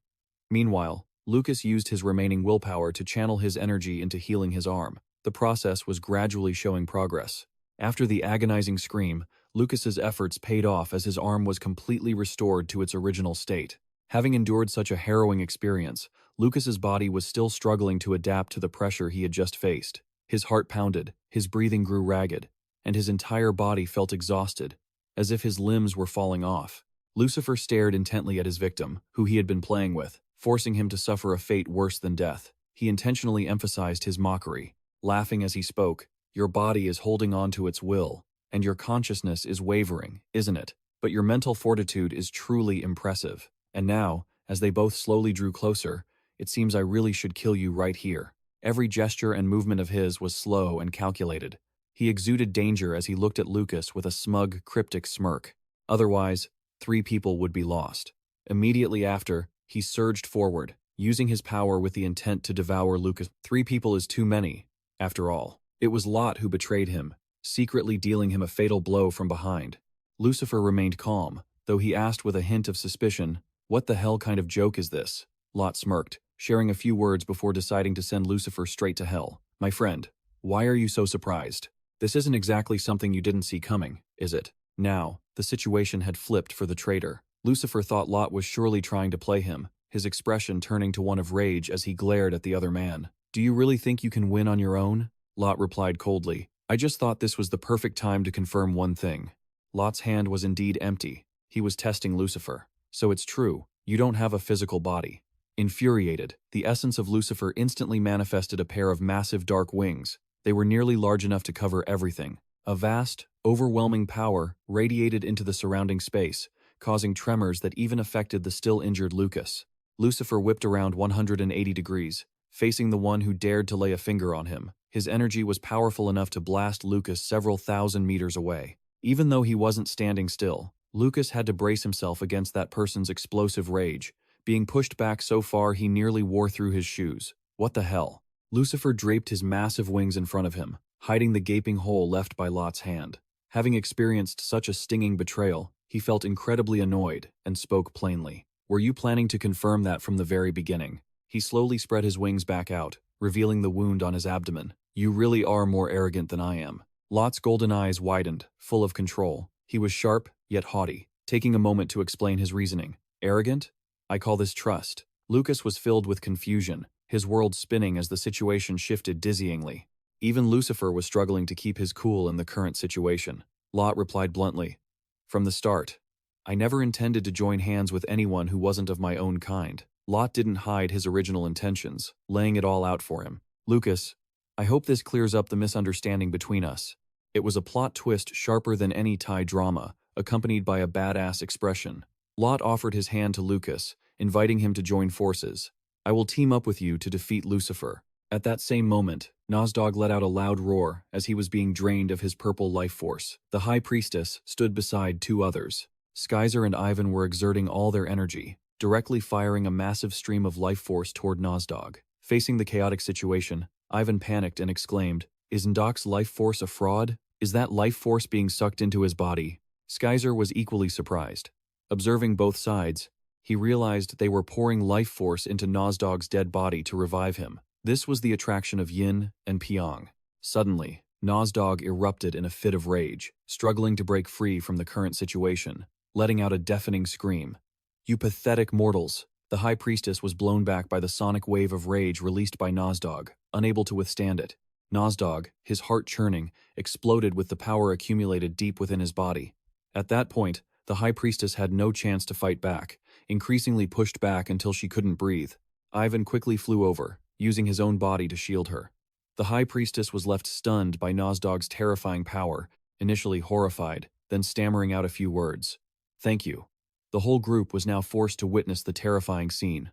Meanwhile, Lucas used his remaining willpower to channel his energy into healing his arm. The process was gradually showing progress. After the agonizing scream, Lucas's efforts paid off as his arm was completely restored to its original state. Having endured such a harrowing experience, Lucas's body was still struggling to adapt to the pressure he had just faced. His heart pounded, his breathing grew ragged, and his entire body felt exhausted, as if his limbs were falling off. Lucifer stared intently at his victim, who he had been playing with, forcing him to suffer a fate worse than death. He intentionally emphasized his mockery, laughing as he spoke. "Your body is holding on to its will, and your consciousness is wavering, isn't it? But your mental fortitude is truly impressive. And now, as they both slowly drew closer, it seems I really should kill you right here." Every gesture and movement of his was slow and calculated. He exuded danger as he looked at Lucas with a smug, cryptic smirk. Otherwise, 3 people would be lost. Immediately after, he surged forward, using his power with the intent to devour Lucas. 3 people is too many, after all. It was Lot who betrayed him, secretly dealing him a fatal blow from behind. Lucifer remained calm, though he asked with a hint of suspicion, "What the hell kind of joke is this?" Lot smirked, sharing a few words before deciding to send Lucifer straight to hell. "My friend, why are you so surprised? This isn't exactly something you didn't see coming, is it?" Now, the situation had flipped for the traitor. Lucifer thought Lot was surely trying to play him, his expression turning to one of rage as he glared at the other man. "Do you really think you can win on your own?" Lot replied coldly. "I just thought this was the perfect time to confirm one thing." Lot's hand was indeed empty. He was testing Lucifer. "So it's true, you don't have a physical body." Infuriated, the essence of Lucifer instantly manifested a pair of massive dark wings. They were nearly large enough to cover everything. A vast, overwhelming power radiated into the surrounding space, causing tremors that even affected the still injured Lucas. Lucifer whipped around 180 degrees, facing the one who dared to lay a finger on him. His energy was powerful enough to blast Lucas several thousand meters away. Even though he wasn't standing still, Lucas had to brace himself against that person's explosive rage, being pushed back so far he nearly wore through his shoes. What the hell? Lucifer draped his massive wings in front of him, hiding the gaping hole left by Lot's hand. Having experienced such a stinging betrayal, he felt incredibly annoyed and spoke plainly. "Were you planning to confirm that from the very beginning?" He slowly spread his wings back out, revealing the wound on his abdomen. "You really are more arrogant than I am." Lot's golden eyes widened, full of control. He was sharp, yet haughty, taking a moment to explain his reasoning. "Arrogant? I call this trust." Lucas was filled with confusion, his world spinning as the situation shifted dizzyingly. Even Lucifer was struggling to keep his cool in the current situation. Lot replied bluntly. From the start. I never intended to join hands with anyone who wasn't of my own kind. Lot didn't hide his original intentions, laying it all out for him. Lucas, I hope this clears up the misunderstanding between us. It was a plot twist sharper than any Thai drama, accompanied by a badass expression. Lot offered his hand to Lucas, inviting him to join forces. I will team up with you to defeat Lucifer. At that same moment, Nozdog let out a loud roar as he was being drained of his purple life force. The High Priestess stood beside two others. Skyzer and Ivan were exerting all their energy, directly firing a massive stream of life force toward Nozdog. Facing the chaotic situation, Ivan panicked and exclaimed, "Is Ndok's life force a fraud? Is that life force being sucked into his body?" Skyzer was equally surprised. Observing both sides, he realized they were pouring life force into Nozdog's dead body to revive him. This was the attraction of Yin and Pyong. Suddenly, Nozdog erupted in a fit of rage, struggling to break free from the current situation, letting out a deafening scream. "You pathetic mortals!" The High Priestess was blown back by the sonic wave of rage released by Nozdog, unable to withstand it. Nozdog, his heart churning, exploded with the power accumulated deep within his body. At that point, the High Priestess had no chance to fight back, increasingly pushed back until she couldn't breathe. Ivan quickly flew over, using his own body to shield her. The High Priestess was left stunned by Nozdog's terrifying power, initially horrified, then stammering out a few words. "Thank you." The whole group was now forced to witness the terrifying scene.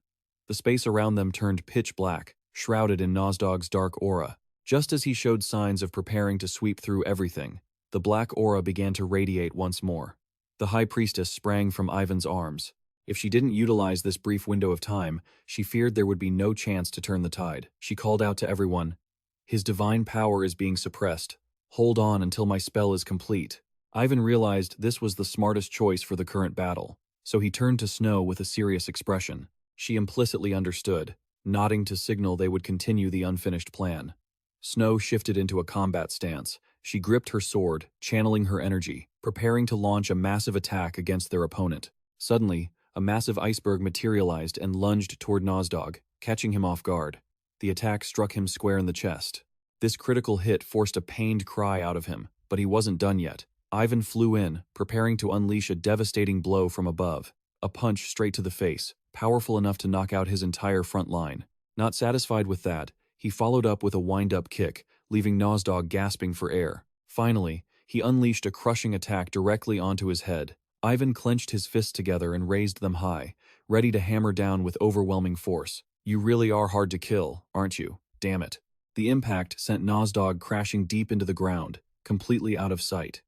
The space around them turned pitch black, shrouded in Nozdog's dark aura. Just as he showed signs of preparing to sweep through everything, the black aura began to radiate once more. The High Priestess sprang from Ivan's arms. If she didn't utilize this brief window of time, she feared there would be no chance to turn the tide. She called out to everyone, "His divine power is being suppressed. Hold on until my spell is complete." Ivan realized this was the smartest choice for the current battle, so he turned to Snow with a serious expression. She implicitly understood, nodding to signal they would continue the unfinished plan. Snow shifted into a combat stance. She gripped her sword, channeling her energy, preparing to launch a massive attack against their opponent. Suddenly, a massive iceberg materialized and lunged toward Nozdog, catching him off guard. The attack struck him square in the chest. This critical hit forced a pained cry out of him, but he wasn't done yet. Ivan flew in, preparing to unleash a devastating blow from above. A punch straight to the face, powerful enough to knock out his entire front line. Not satisfied with that, he followed up with a wind-up kick, leaving Nozdog gasping for air. Finally, he unleashed a crushing attack directly onto his head. Ivan clenched his fists together and raised them high, ready to hammer down with overwhelming force. "You really are hard to kill, aren't you? Damn it." The impact sent Nozdog crashing deep into the ground, completely out of sight.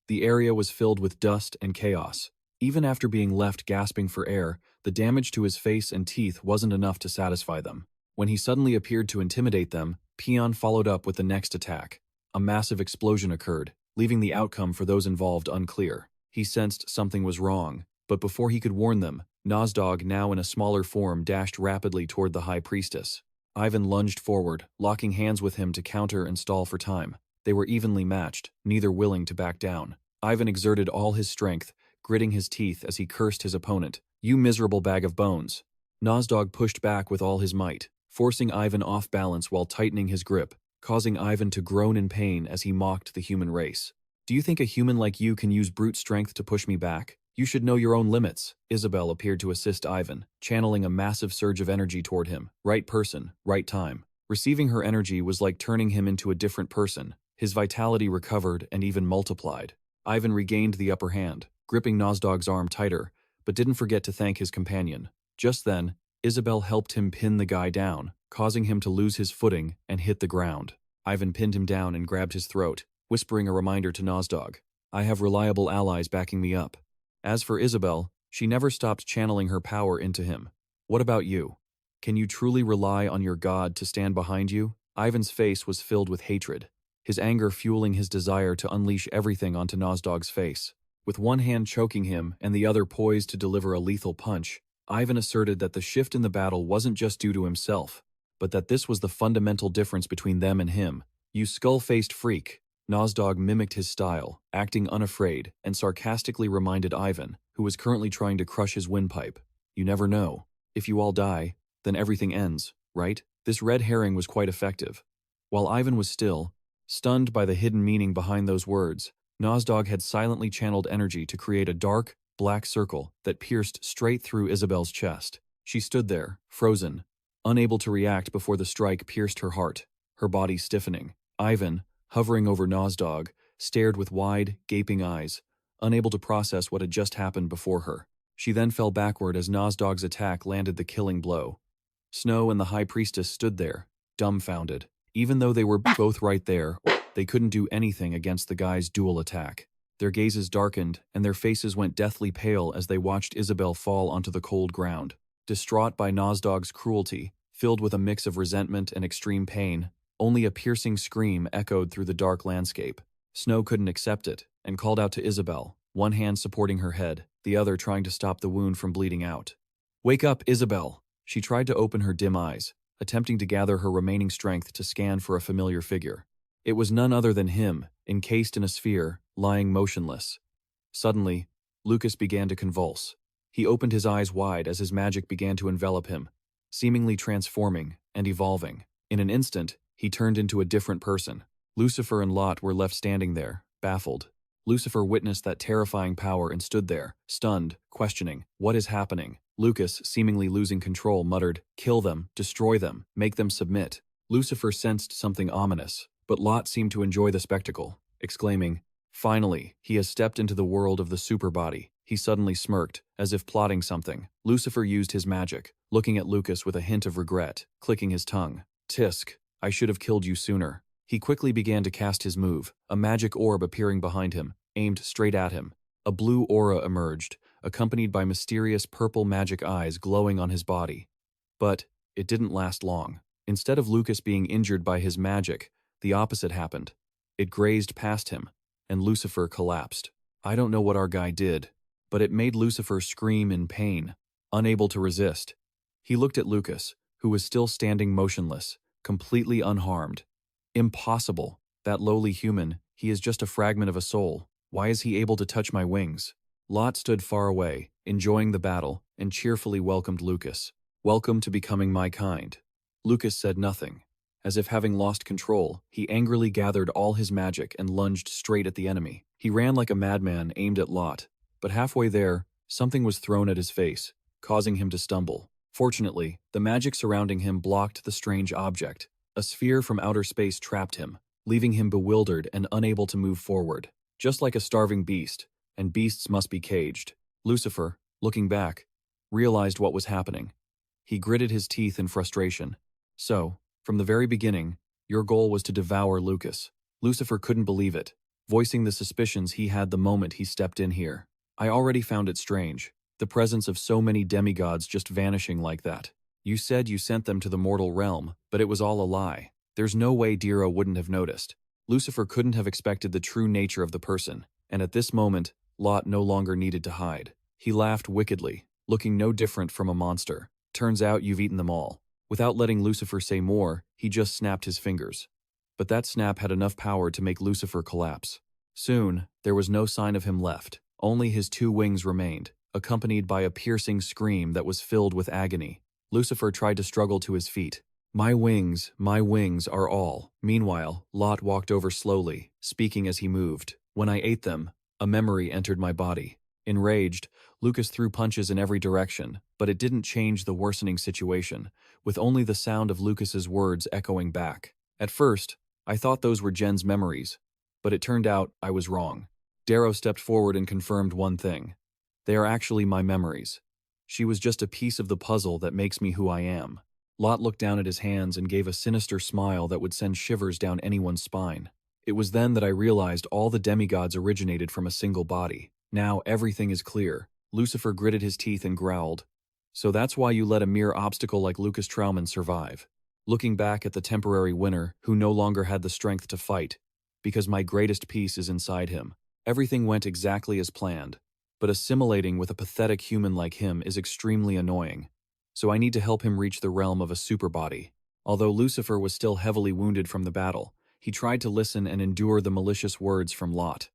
The area was filled with dust and chaos. Even after being left gasping for air, the damage to his face and teeth wasn't enough to satisfy them. When he suddenly appeared to intimidate them, Peon followed up with the next attack. A massive explosion occurred, leaving the outcome for those involved unclear. He sensed something was wrong, but before he could warn them, Nozdog, now in a smaller form, dashed rapidly toward the High Priestess. Ivan lunged forward, locking hands with him to counter and stall for time. They were evenly matched, neither willing to back down. Ivan exerted all his strength, gritting his teeth as he cursed his opponent. "You miserable bag of bones." Nozdog pushed back with all his might, forcing Ivan off balance while tightening his grip, causing Ivan to groan in pain as he mocked the human race. "Do you think a human like you can use brute strength to push me back? You should know your own limits." Isabel appeared to assist Ivan, channeling a massive surge of energy toward him. Right person, right time. Receiving her energy was like turning him into a different person. His vitality recovered and even multiplied. Ivan regained the upper hand, gripping Nozdog's arm tighter, but didn't forget to thank his companion. Just then, Isabel helped him pin the guy down, causing him to lose his footing and hit the ground. Ivan pinned him down and grabbed his throat, whispering a reminder to Nozdog, "I have reliable allies backing me up." As for Isabel, she never stopped channeling her power into him. "What about you? Can you truly rely on your god to stand behind you?" Ivan's face was filled with hatred, his anger fueling his desire to unleash everything onto Nozdog's face. With one hand choking him and the other poised to deliver a lethal punch, Ivan asserted that the shift in the battle wasn't just due to himself, but that this was the fundamental difference between them and him. "You skull-faced freak." Nozdog mimicked his style, acting unafraid, and sarcastically reminded Ivan, who was currently trying to crush his windpipe, "You never know. If you all die, then everything ends, right?" This red herring was quite effective. While Ivan was still, stunned by the hidden meaning behind those words, Nozdog had silently channeled energy to create a dark, black circle that pierced straight through Isabel's chest. She stood there, frozen, unable to react before the strike pierced her heart, her body stiffening. Ivan, hovering over Nozdog, stared with wide, gaping eyes, unable to process what had just happened before her. She then fell backward as Nozdog's attack landed the killing blow. Snow and the High Priestess stood there, dumbfounded. Even though they were both right there, they couldn't do anything against the guy's dual attack. Their gazes darkened, and their faces went deathly pale as they watched Isabel fall onto the cold ground. Distraught by Nozdog's cruelty, filled with a mix of resentment and extreme pain, only a piercing scream echoed through the dark landscape. Snow couldn't accept it, and called out to Isabel, one hand supporting her head, the other trying to stop the wound from bleeding out. "Wake up, Isabel!" She tried to open her dim eyes, attempting to gather her remaining strength to scan for a familiar figure. It was none other than him, encased in a sphere, lying motionless. Suddenly, Lucas began to convulse. He opened his eyes wide as his magic began to envelop him, seemingly transforming and evolving. In an instant, he turned into a different person. Lucifer and Lot were left standing there, baffled. Lucifer witnessed that terrifying power and stood there, stunned, questioning, "What is happening?" Lucas, seemingly losing control, muttered, "Kill them, destroy them, make them submit." Lucifer sensed something ominous, but Lot seemed to enjoy the spectacle, exclaiming, "Finally, he has stepped into the world of the superbody." He suddenly smirked, as if plotting something. Lucifer used his magic, looking at Lucas with a hint of regret, clicking his tongue. "Tisk, I should have killed you sooner." He quickly began to cast his move, a magic orb appearing behind him, aimed straight at him. A blue aura emerged, accompanied by mysterious purple magic eyes glowing on his body. But it didn't last long. Instead of Lucas being injured by his magic, the opposite happened. It grazed past him, and Lucifer collapsed. I don't know what our guy did, but it made Lucifer scream in pain, unable to resist. He looked at Lucas, who was still standing motionless, completely unharmed. Impossible. That lowly human, he is just a fragment of a soul. Why is he able to touch my wings? Lot stood far away, enjoying the battle, and cheerfully welcomed Lucas. "Welcome to becoming my kind." Lucas said nothing. As if having lost control, he angrily gathered all his magic and lunged straight at the enemy. He ran like a madman aimed at Lot, but halfway there, something was thrown at his face, causing him to stumble. Fortunately, the magic surrounding him blocked the strange object. A sphere from outer space trapped him, leaving him bewildered and unable to move forward. Just like a starving beast, and beasts must be caged. Lucifer, looking back, realized what was happening. He gritted his teeth in frustration. "So, from the very beginning, your goal was to devour Lucas." Lucifer couldn't believe it, voicing the suspicions he had the moment he stepped in here. "I already found it strange, the presence of so many demigods just vanishing like that. You said you sent them to the mortal realm, but it was all a lie. There's no way Dira wouldn't have noticed." Lucifer couldn't have expected the true nature of the person, and at this moment, Lot no longer needed to hide. He laughed wickedly, looking no different from a monster. "Turns out you've eaten them all." Without letting Lucifer say more, he just snapped his fingers. But that snap had enough power to make Lucifer collapse. Soon, there was no sign of him left. Only his two wings remained, accompanied by a piercing scream that was filled with agony. Lucifer tried to struggle to his feet. My wings are all." Meanwhile, Lot walked over slowly, speaking as he moved. "When I ate them, a memory entered my body." Enraged, Lucas threw punches in every direction, but it didn't change the worsening situation, with only the sound of Lucas's words echoing back. "At first, I thought those were Jen's memories, but it turned out I was wrong." Darrow stepped forward and confirmed one thing. "They are actually my memories. She was just a piece of the puzzle that makes me who I am." Lot looked down at his hands and gave a sinister smile that would send shivers down anyone's spine. "It was then that I realized all the demigods originated from a single body. Now everything is clear." Lucifer gritted his teeth and growled. "So that's why you let a mere obstacle like Lucas Trauman survive." Looking back at the temporary winner, who no longer had the strength to fight, "Because my greatest piece is inside him." Everything went exactly as planned, but assimilating with a pathetic human like him is extremely annoying. So I need to help him reach the realm of a superbody. Although Lucifer was still heavily wounded from the battle, he tried to listen and endure the malicious words from Lot.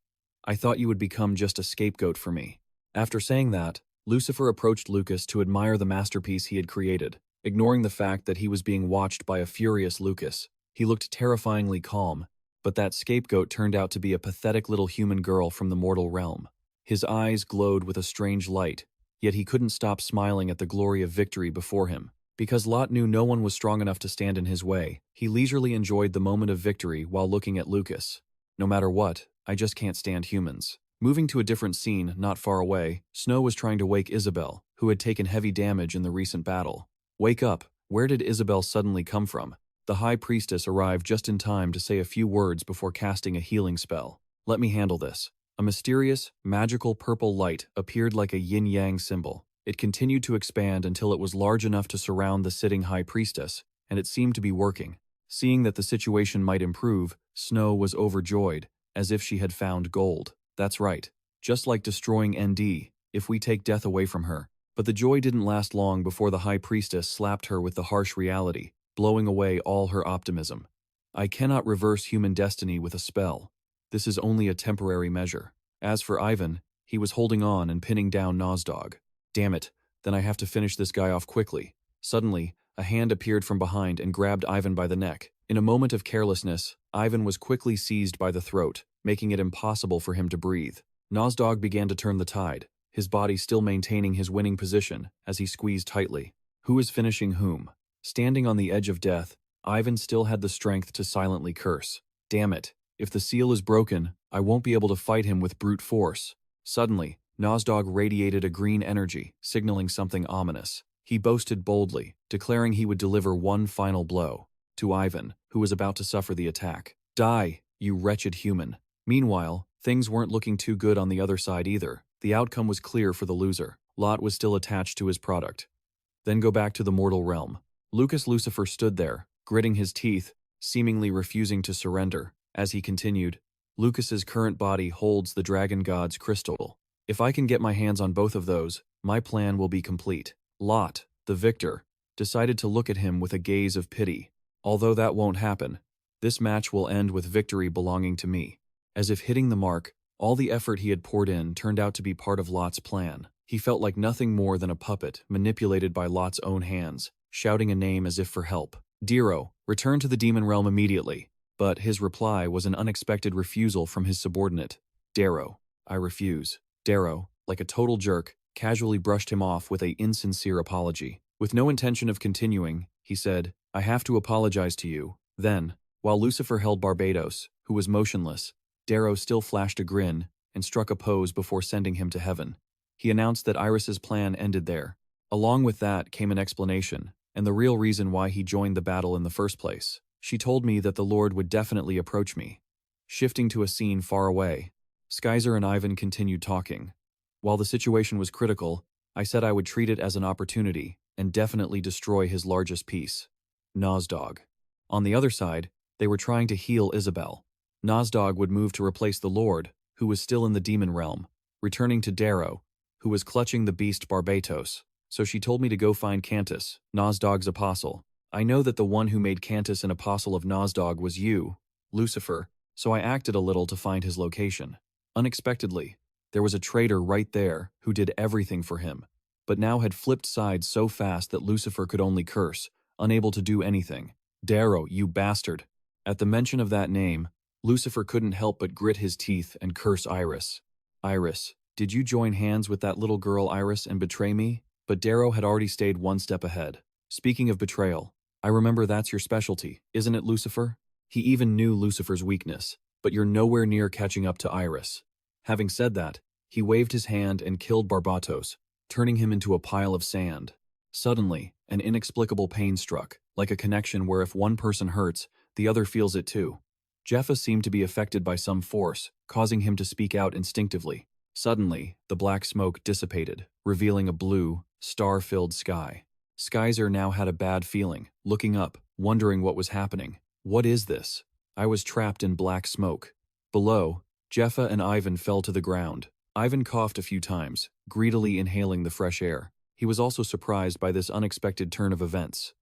"I thought you would become just a scapegoat for me." After saying that, Lucifer approached Lucas to admire the masterpiece he had created, ignoring the fact that he was being watched by a furious Lucas. He looked terrifyingly calm, But that scapegoat turned out to be a pathetic little human girl from the mortal realm. His eyes glowed with a strange light, yet he couldn't stop smiling at the glory of victory before him. Because Lot knew no one was strong enough to stand in his way, he leisurely enjoyed the moment of victory while looking at Lucas. No matter what, I just can't stand humans. Moving to a different scene, not far away, Snow was trying to wake Isabel, who had taken heavy damage in the recent battle. Wake up, where did Isabel suddenly come from? The High Priestess arrived just in time to say a few words before casting a healing spell. Let me handle this. A mysterious, magical purple light appeared like a yin-yang symbol. It continued to expand until it was large enough to surround the sitting High Priestess, and it seemed to be working. Seeing that the situation might improve, Snow was overjoyed, as if she had found gold. That's right. Just like destroying ND, if we take death away from her. But the joy didn't last long before the High Priestess slapped her with the harsh reality, blowing away all her optimism. I cannot reverse human destiny with a spell. This is only a temporary measure. As for Ivan, he was holding on and pinning down Nozdog. Damn it, then I have to finish this guy off quickly. Suddenly, a hand appeared from behind and grabbed Ivan by the neck. In a moment of carelessness, Ivan was quickly seized by the throat, making it impossible for him to breathe. Nozdog began to turn the tide, his body still maintaining his winning position as he squeezed tightly. Who is finishing whom? Standing on the edge of death, Ivan still had the strength to silently curse. Damn it, if the seal is broken, I won't be able to fight him with brute force. Suddenly, Nozdog radiated a green energy, signaling something ominous. He boasted boldly, declaring he would deliver one final blow to Ivan, who was about to suffer the attack. Die, you wretched human. Meanwhile, things weren't looking too good on the other side either. The outcome was clear for the loser. Lot was still attached to his product. Then go back to the mortal realm. Lucas Lucifer stood there, gritting his teeth, seemingly refusing to surrender. As he continued, Lucas's current body holds the dragon god's crystal. If I can get my hands on both of those, my plan will be complete. Lot, the victor, decided to look at him with a gaze of pity. Although that won't happen, this match will end with victory belonging to me. As if hitting the mark, all the effort he had poured in turned out to be part of Lot's plan. He felt like nothing more than a puppet manipulated by Lot's own hands, shouting a name as if for help. Dero, return to the demon realm immediately. But his reply was an unexpected refusal from his subordinate. Dero, I refuse. Dero, like a total jerk, casually brushed him off with an insincere apology. With no intention of continuing, he said, I have to apologize to you. Then, while Lucifer held Barbados, who was motionless, Dero still flashed a grin and struck a pose before sending him to heaven. He announced that Iris's plan ended there. Along with that came an explanation, and the real reason why he joined the battle in the first place. She told me that the Lord would definitely approach me. Shifting to a scene far away, Skyzer and Ivan continued talking. While the situation was critical, I said I would treat it as an opportunity and definitely destroy his largest piece, Nozdog. On the other side, they were trying to heal Isabel. Nozdog would move to replace the Lord, who was still in the demon realm, returning to Dero, who was clutching the beast Barbatos. So she told me to go find Cantus, Nozdog's apostle. I know that the one who made Cantus an apostle of Nozdog was you, Lucifer, so I acted a little to find his location. Unexpectedly, there was a traitor right there who did everything for him, but now had flipped sides so fast that Lucifer could only curse, unable to do anything. Dero, you bastard. At the mention of that name, Lucifer couldn't help but grit his teeth and curse Iris. Iris, did you join hands with that little girl Iris and betray me? But Dero had already stayed one step ahead. Speaking of betrayal, I remember that's your specialty, isn't it, Lucifer? He even knew Lucifer's weakness, but you're nowhere near catching up to Iris. Having said that, he waved his hand and killed Barbatos, turning him into a pile of sand. Suddenly, an inexplicable pain struck, like a connection where if one person hurts, the other feels it too. Jeffa seemed to be affected by some force, causing him to speak out instinctively. Suddenly, the black smoke dissipated, revealing a blue, star-filled sky. Skyzer now had a bad feeling, looking up, wondering what was happening. What is this? I was trapped in black smoke. Below, Jeffa and Ivan fell to the ground. Ivan coughed a few times, greedily inhaling the fresh air. He was also surprised by this unexpected turn of events.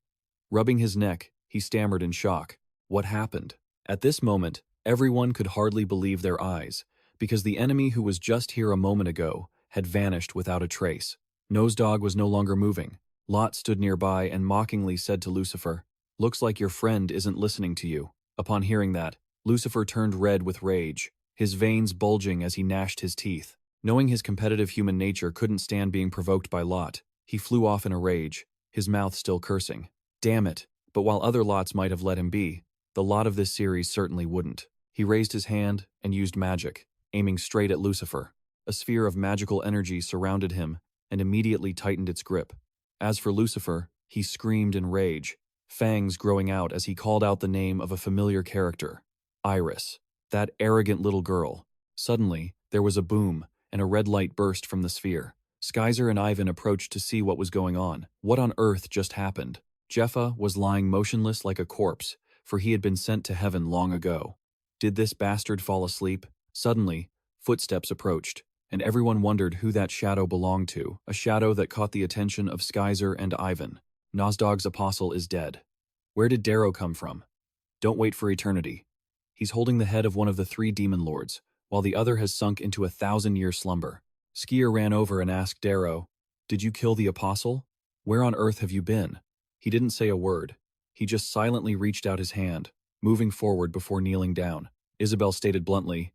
Rubbing his neck, he stammered in shock. What happened? At this moment, everyone could hardly believe their eyes, because the enemy who was just here a moment ago had vanished without a trace. Nozdog was no longer moving. Lot stood nearby and mockingly said to Lucifer, "Looks like your friend isn't listening to you." Upon hearing that, Lucifer turned red with rage, his veins bulging as he gnashed his teeth. Knowing his competitive human nature couldn't stand being provoked by Lot, he flew off in a rage, his mouth still cursing. Damn it, but while other Lots might have let him be, the Lot of this series certainly wouldn't. He raised his hand and used magic, aiming straight at Lucifer. A sphere of magical energy surrounded him and immediately tightened its grip. As for Lucifer, he screamed in rage, fangs growing out as he called out the name of a familiar character. Iris. That arrogant little girl. Suddenly, there was a boom, and a red light burst from the sphere. Skyzer and Ivan approached to see what was going on. What on earth just happened? Jeffa was lying motionless like a corpse, for he had been sent to heaven long ago. Did this bastard fall asleep? Suddenly, footsteps approached, and everyone wondered who that shadow belonged to, a shadow that caught the attention of Skyzer and Ivan. Nozdog's apostle is dead. Where did Darrow come from? Don't wait for eternity. He's holding the head of one of the 3 demon lords, while the other has sunk into a 1,000-year slumber. Skier ran over and asked Darrow, "Did you kill the apostle? Where on earth have you been?" He didn't say a word. He just silently reached out his hand, moving forward before kneeling down. Isabel stated bluntly,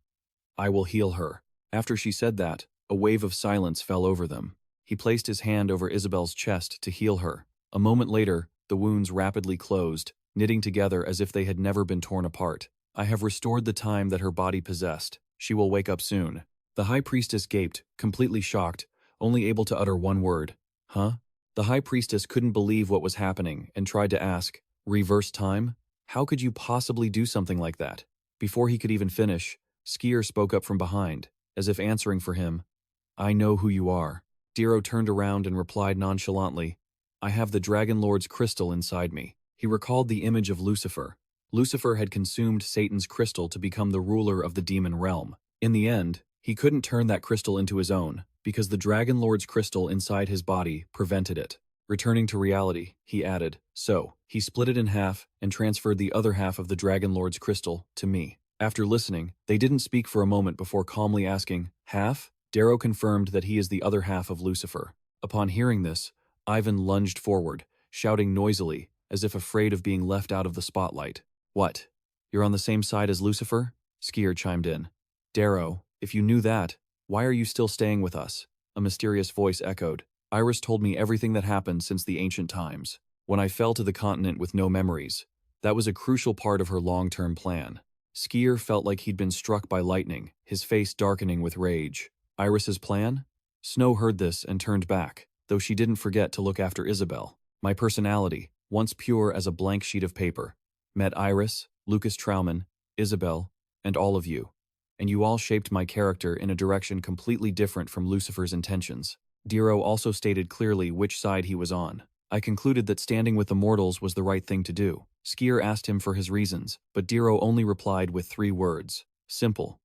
"I will heal her." After she said that, a wave of silence fell over them. He placed his hand over Isabel's chest to heal her. A moment later, the wounds rapidly closed, knitting together as if they had never been torn apart. "I have restored the time that her body possessed. She will wake up soon." The High Priestess gaped, completely shocked, only able to utter one word. "Huh?" The High Priestess couldn't believe what was happening and tried to ask, "Reverse time? How could you possibly do something like that?" Before he could even finish, Skier spoke up from behind, as if answering for him. "I know who you are." Diro turned around and replied nonchalantly, "I have the Dragon Lord's crystal inside me." He recalled the image of Lucifer. Lucifer had consumed Satan's crystal to become the ruler of the demon realm. In the end, he couldn't turn that crystal into his own, because the Dragon Lord's crystal inside his body prevented it. Returning to reality, he added, "So, he split it in half and transferred the other half of the Dragon Lord's crystal to me." After listening, they didn't speak for a moment before calmly asking, "Half?" Darrow confirmed that he is the other half of Lucifer. Upon hearing this, Ivan lunged forward, shouting noisily, as if afraid of being left out of the spotlight. "What? You're on the same side as Lucifer?" Skier chimed in. "Darrow, if you knew that, why are you still staying with us?" A mysterious voice echoed. "Iris told me everything that happened since the ancient times. When I fell to the continent with no memories, that was a crucial part of her long-term plan." Skier felt like he'd been struck by lightning, his face darkening with rage. Iris's plan? Snow heard this and turned back, though she didn't forget to look after Isabel. "My personality, once pure as a blank sheet of paper, met Iris, Lucas Trauman, Isabel, and all of you. And you all shaped my character in a direction completely different from Lucifer's intentions." Diro also stated clearly which side he was on. "I concluded that standing with the mortals was the right thing to do." Skier asked him for his reasons, but Diro only replied with 3 words. Simple.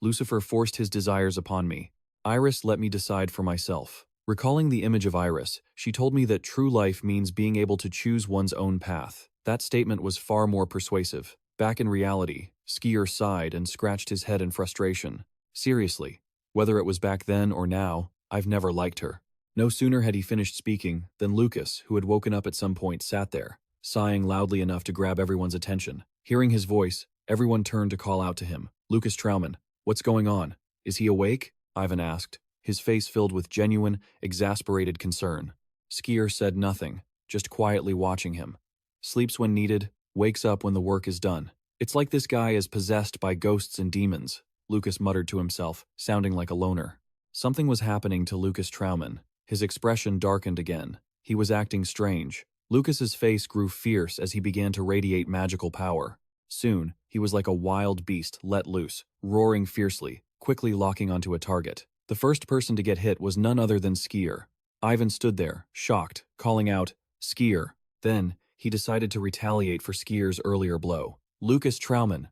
"Lucifer forced his desires upon me. Iris let me decide for myself." Recalling the image of Iris, she told me that true life means being able to choose one's own path. That statement was far more persuasive. Back in reality, Skier sighed and scratched his head in frustration. "Seriously, whether it was back then or now, I've never liked her." No sooner had he finished speaking than Lucas, who had woken up at some point, sat there, sighing loudly enough to grab everyone's attention. Hearing his voice, everyone turned to call out to him. "Lucas Trauman, what's going on? Is he awake?" Ivan asked, his face filled with genuine, exasperated concern. Skier said nothing, just quietly watching him. "Sleeps when needed, wakes up when the work is done. It's like this guy is possessed by ghosts and demons," Lucas muttered to himself, sounding like a loner. Something was happening to Lucas Trauman. His expression darkened again. He was acting strange. Lucas's face grew fierce as he began to radiate magical power. Soon, he was like a wild beast let loose, roaring fiercely, quickly locking onto a target. The first person to get hit was none other than Skier. Ivan stood there, shocked, calling out, "Skier." Then, he decided to retaliate for Skier's earlier blow. "Lucas Trauman,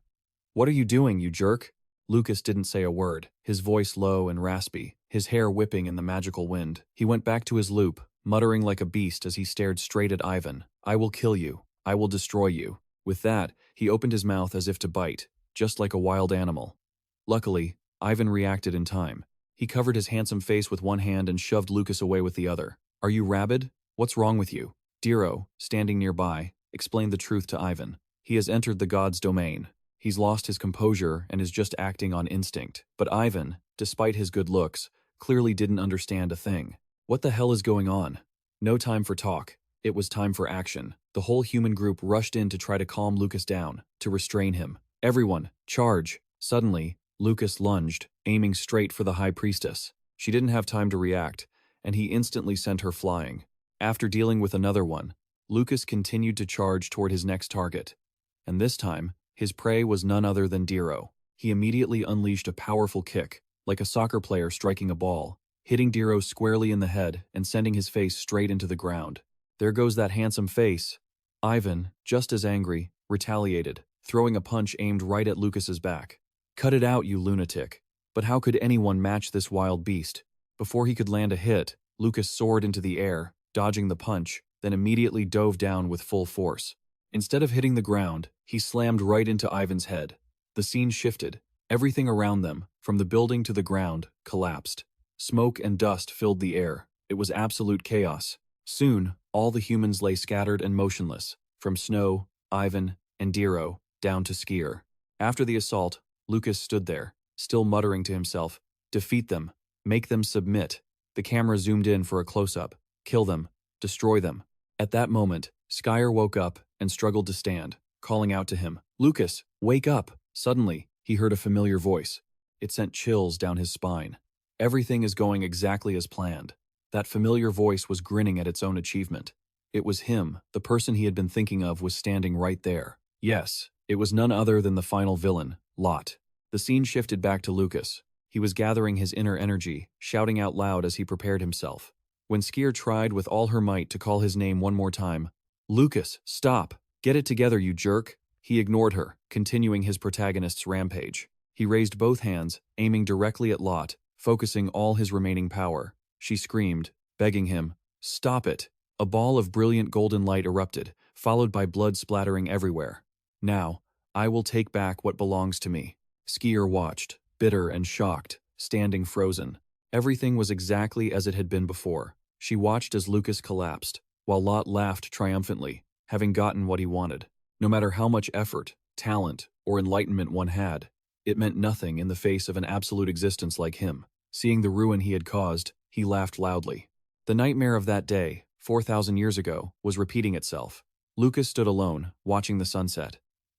what are you doing, you jerk?" Lucas didn't say a word, his voice low and raspy, his hair whipping in the magical wind. He went back to his loop, muttering like a beast as he stared straight at Ivan. "I will kill you. I will destroy you." With that, he opened his mouth as if to bite, just like a wild animal. Luckily, Ivan reacted in time. He covered his handsome face with one hand and shoved Lucas away with the other. "Are you rabid? What's wrong with you?" Diro, standing nearby, explained the truth to Ivan. "He has entered the god's domain. He's lost his composure and is just acting on instinct. But Ivan, despite his good looks, clearly didn't understand a thing. What the hell is going on? No time for talk. It was time for action. The whole human group rushed in to try to calm Lucas down, to restrain him. Everyone, charge! Suddenly, Lucas lunged, aiming straight for the High Priestess. She didn't have time to react, and he instantly sent her flying. After dealing with another one, Lucas continued to charge toward his next target. And this time, his prey was none other than Diro. He immediately unleashed a powerful kick, like a soccer player striking a ball, hitting Diro squarely in the head and sending his face straight into the ground. There goes that handsome face. Ivan, just as angry, retaliated, throwing a punch aimed right at Lucas's back. Cut it out, you lunatic. But how could anyone match this wild beast? Before he could land a hit, Lucas soared into the air, dodging the punch, then immediately dove down with full force. Instead of hitting the ground, he slammed right into Ivan's head. The scene shifted. Everything around them, from the building to the ground, collapsed. Smoke and dust filled the air. It was absolute chaos. Soon, all the humans lay scattered and motionless, from Snow, Ivan, and Diro, down to Skier. After the assault, Lucas stood there, still muttering to himself, defeat them, make them submit. The camera zoomed in for a close-up. Kill them, destroy them. At that moment, Skier woke up and struggled to stand, calling out to him, Lucas, wake up! Suddenly, he heard a familiar voice. It sent chills down his spine. Everything is going exactly as planned. That familiar voice was grinning at its own achievement. It was him, the person he had been thinking of was standing right there. Yes, it was none other than the final villain, Lot. The scene shifted back to Lucas. He was gathering his inner energy, shouting out loud as he prepared himself. When Skier tried with all her might to call his name one more time, Lucas, stop! Get it together, you jerk! He ignored her, continuing his protagonist's rampage. He raised both hands, aiming directly at Lot, focusing all his remaining power. She screamed, begging him, stop it! A ball of brilliant golden light erupted, followed by blood splattering everywhere. Now, I will take back what belongs to me. Skier watched, bitter and shocked, standing frozen. Everything was exactly as it had been before. She watched as Lucas collapsed, while Lot laughed triumphantly, having gotten what he wanted. No matter how much effort, talent, or enlightenment one had, it meant nothing in the face of an absolute existence like him. Seeing the ruin he had caused, he laughed loudly. The nightmare of that day, 4,000 years ago, was repeating itself. Lucas stood alone, watching the sunset.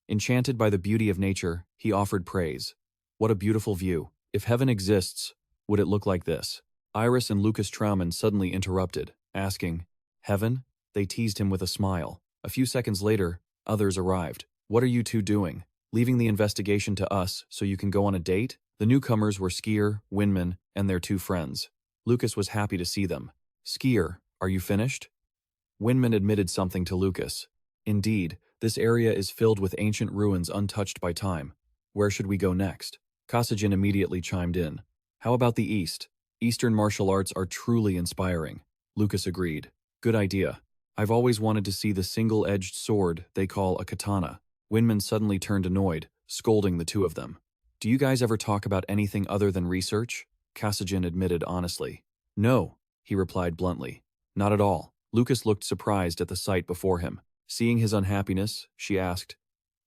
Enchanted by the beauty of nature, he offered praise. What a beautiful view. If heaven exists, would it look like this? Iris and Lucas Trauman suddenly interrupted, asking, Heaven? They teased him with a smile. A few seconds later, others arrived. What are you two doing? Leaving the investigation to us so you can go on a date? The newcomers were Skier, Winman, and their two friends. Lucas was happy to see them. Skier, are you finished? Winman admitted something to Lucas. Indeed, this area is filled with ancient ruins untouched by time. Where should we go next? Kasajin immediately chimed in. How about the East? Eastern martial arts are truly inspiring. Lucas agreed. Good idea. I've always wanted to see the single-edged sword they call a katana. Winman suddenly turned annoyed, scolding the two of them. Do you guys ever talk about anything other than research? Kasajin admitted honestly. No, he replied bluntly. Not at all. Lucas looked surprised at the sight before him. Seeing his unhappiness, she asked,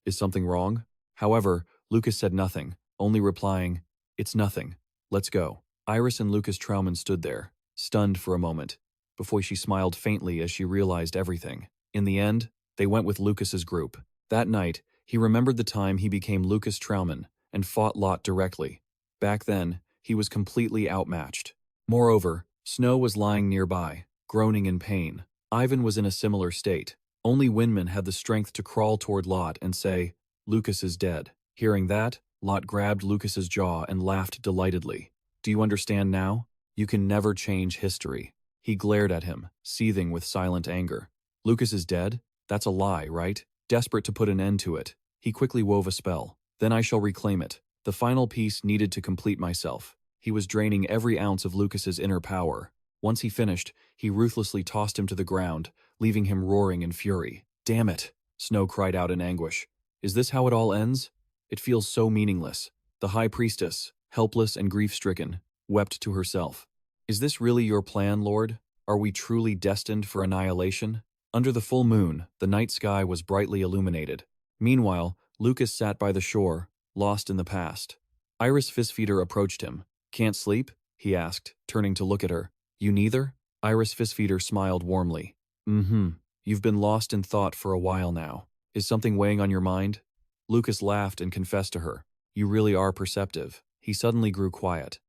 Is something wrong? However, Lucas said nothing, only replying, It's nothing. Let's go. Iris and Lucas Trauman stood there, stunned for a moment, before she smiled faintly as she realized everything. In the end, they went with Lucas's group. That night, he remembered the time he became Lucas Trauman and fought Lot directly. Back then, he was completely outmatched. Moreover, Snow was lying nearby, groaning in pain. Ivan was in a similar state. Only Winman had the strength to crawl toward Lot and say, Lucas is dead. Hearing that, Lot grabbed Lucas's jaw and laughed delightedly. Do you understand now? You can never change history. He glared at him, seething with silent anger. Lucas is dead? That's a lie, right? Desperate to put an end to it, he quickly wove a spell. Then I shall reclaim it. The final piece needed to complete myself. He was draining every ounce of Lucas's inner power. Once he finished, he ruthlessly tossed him to the ground, leaving him roaring in fury. Damn it! Snow cried out in anguish. Is this how it all ends? It feels so meaningless. The High Priestess, helpless and grief-stricken, wept to herself. Is this really your plan, Lord? Are we truly destined for annihilation? Under the full moon, the night sky was brightly illuminated. Meanwhile, Lucas sat by the shore, lost in the past. Iris Fistfeeder approached him. "Can't sleep?" he asked, turning to look at her. "You neither?" Iris Fistfeeder smiled warmly. "Mm-hmm. You've been lost in thought for a while now. Is something weighing on your mind?" Lucas laughed and confessed to her. "You really are perceptive." He suddenly grew quiet.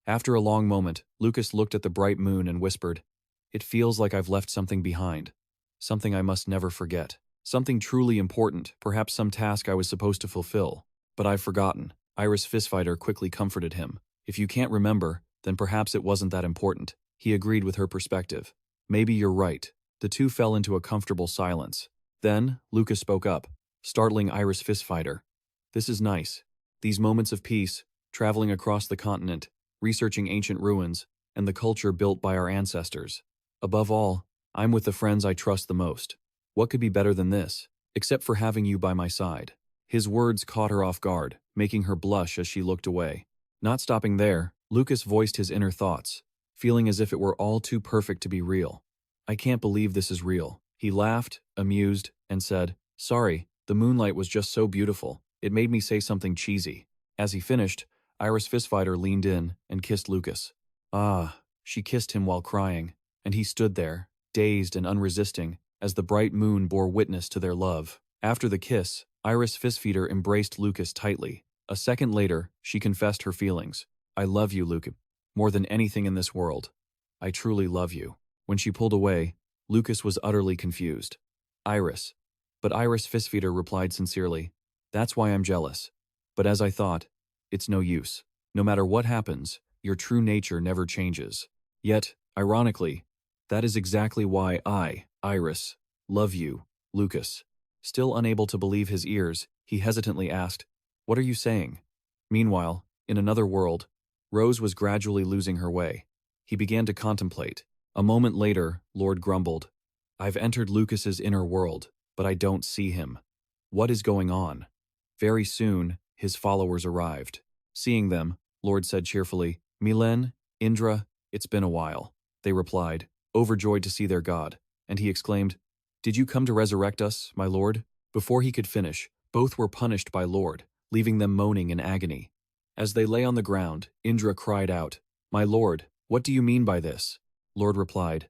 After a long moment, Lucas looked at the bright moon and whispered, "It feels like I've left something behind. Something I must never forget. Something truly important, perhaps some task I was supposed to fulfill. But I've forgotten." Iris Fistfighter quickly comforted him. "If you can't remember, then perhaps it wasn't that important." He agreed with her perspective. "Maybe you're right." The two fell into a comfortable silence. Then, Lucas spoke up, startling Iris Fistfighter. "This is nice. These moments of peace, traveling across the continent, researching ancient ruins, and the culture built by our ancestors. Above all, I'm with the friends I trust the most. What could be better than this, except for having you by my side?" His words caught her off guard, making her blush as she looked away. Not stopping there, Lucas voiced his inner thoughts, feeling as if it were all too perfect to be real. "I can't believe this is real." He laughed, amused, and said, "Sorry, the moonlight was just so beautiful. It made me say something cheesy." As he finished, Iris Fistfighter leaned in and kissed Lucas. Ah, she kissed him while crying, and he stood there, dazed and unresisting, as the bright moon bore witness to their love. After the kiss, Iris Fistfeeder embraced Lucas tightly. A second later, she confessed her feelings. "I love you, Lucas, more than anything in this world. I truly love you." When she pulled away, Lucas was utterly confused. "Iris." But Iris Fistfeeder replied sincerely, "That's why I'm jealous. But as I thought, it's no use. No matter what happens, your true nature never changes. Yet, ironically, that is exactly why I, Iris, love you, Lucas." Still unable to believe his ears, he hesitantly asked, "What are you saying?" Meanwhile, in another world, Rose was gradually losing her way. He began to contemplate. A moment later, Lord grumbled, "I've entered Lucas's inner world, but I don't see him. What is going on?" Very soon, his followers arrived. Seeing them, Lord said cheerfully, "Milen, Indra, it's been a while." They replied, overjoyed to see their god, and he exclaimed, "Did you come to resurrect us, my lord?" Before he could finish, both were punished by Lord, leaving them moaning in agony. As they lay on the ground, Indra cried out, "My lord, what do you mean by this?" Lord replied,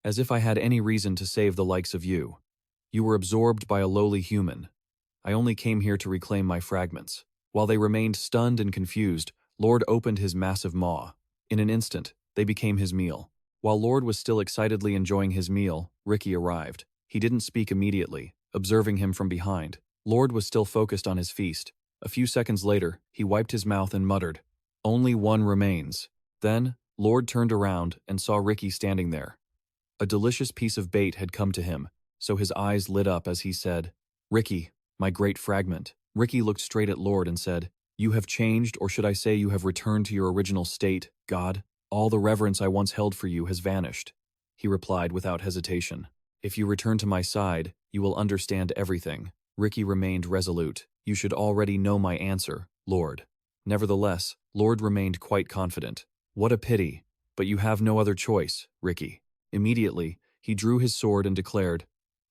"As if I had any reason to save the likes of you. You were absorbed by a lowly human. I only came here to reclaim my fragments." While they remained stunned and confused, Lord opened his massive maw. In an instant, they became his meal. While Lord was still excitedly enjoying his meal, Ricky arrived. He didn't speak immediately, observing him from behind. Lord was still focused on his feast. A few seconds later, he wiped his mouth and muttered, "Only one remains." Then, Lord turned around and saw Ricky standing there. A delicious piece of bait had come to him, so his eyes lit up as he said, "Ricky, my great fragment." Ricky looked straight at Lord and said, "You have changed, or should I say you have returned to your original state, God? All the reverence I once held for you has vanished." He replied without hesitation, "If you return to my side, you will understand everything." Ricky remained resolute. "You should already know my answer, Lord." Nevertheless, Lord remained quite confident. "What a pity, but you have no other choice, Ricky." Immediately, he drew his sword and declared,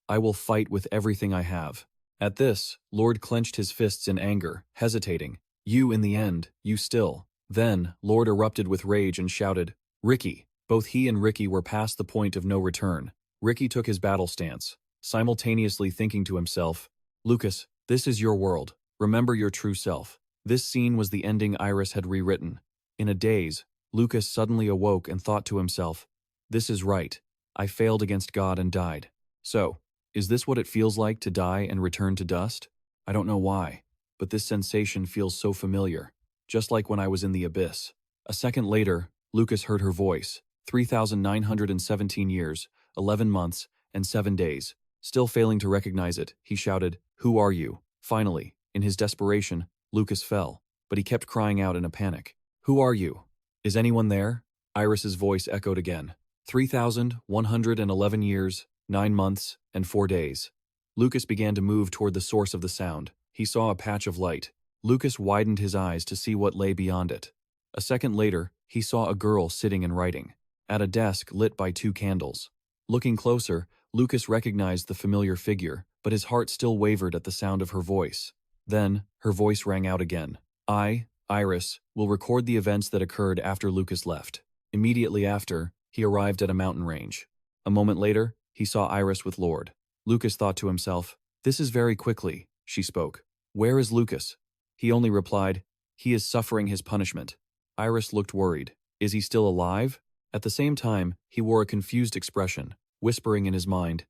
"I will fight with everything I have." At this, Lord clenched his fists in anger, hesitating. "You in the end, you still." Then, Lord erupted with rage and shouted, "Ricky!" Both he and Ricky were past the point of no return. Ricky took his battle stance, simultaneously thinking to himself, "Lucas, this is your world. Remember your true self." This scene was the ending Iris had rewritten. In a daze, Lucas suddenly awoke and thought to himself, "This is right. I failed against God and died. So, is this what it feels like to die and return to dust? I don't know why, but this sensation feels so familiar, just like when I was in the abyss." A second later, Lucas heard her voice, 3,917 years, 11 months, and 7 days. Still failing to recognize it, he shouted, "Who are you?" Finally, in his desperation, Lucas fell, but he kept crying out in a panic, "Who are you? Is anyone there?" Iris's voice echoed again, 3,111 years, 9 months, and 4 days. Lucas began to move toward the source of the sound. He saw a patch of light. Lucas widened his eyes to see what lay beyond it. A second later, he saw a girl sitting and writing, at a desk lit by 2 candles. Looking closer, Lucas recognized the familiar figure, but his heart still wavered at the sound of her voice. Then, her voice rang out again. I, Iris, will record the events that occurred after Lucas left. Immediately after, he arrived at a mountain range. A moment later, he saw Iris with Lord. Lucas thought to himself, "This is very quickly," she spoke. "Where is Lucas?" He only replied, "He is suffering his punishment." Iris looked worried. Is he still alive? At the same time, he wore a confused expression, whispering in his mind,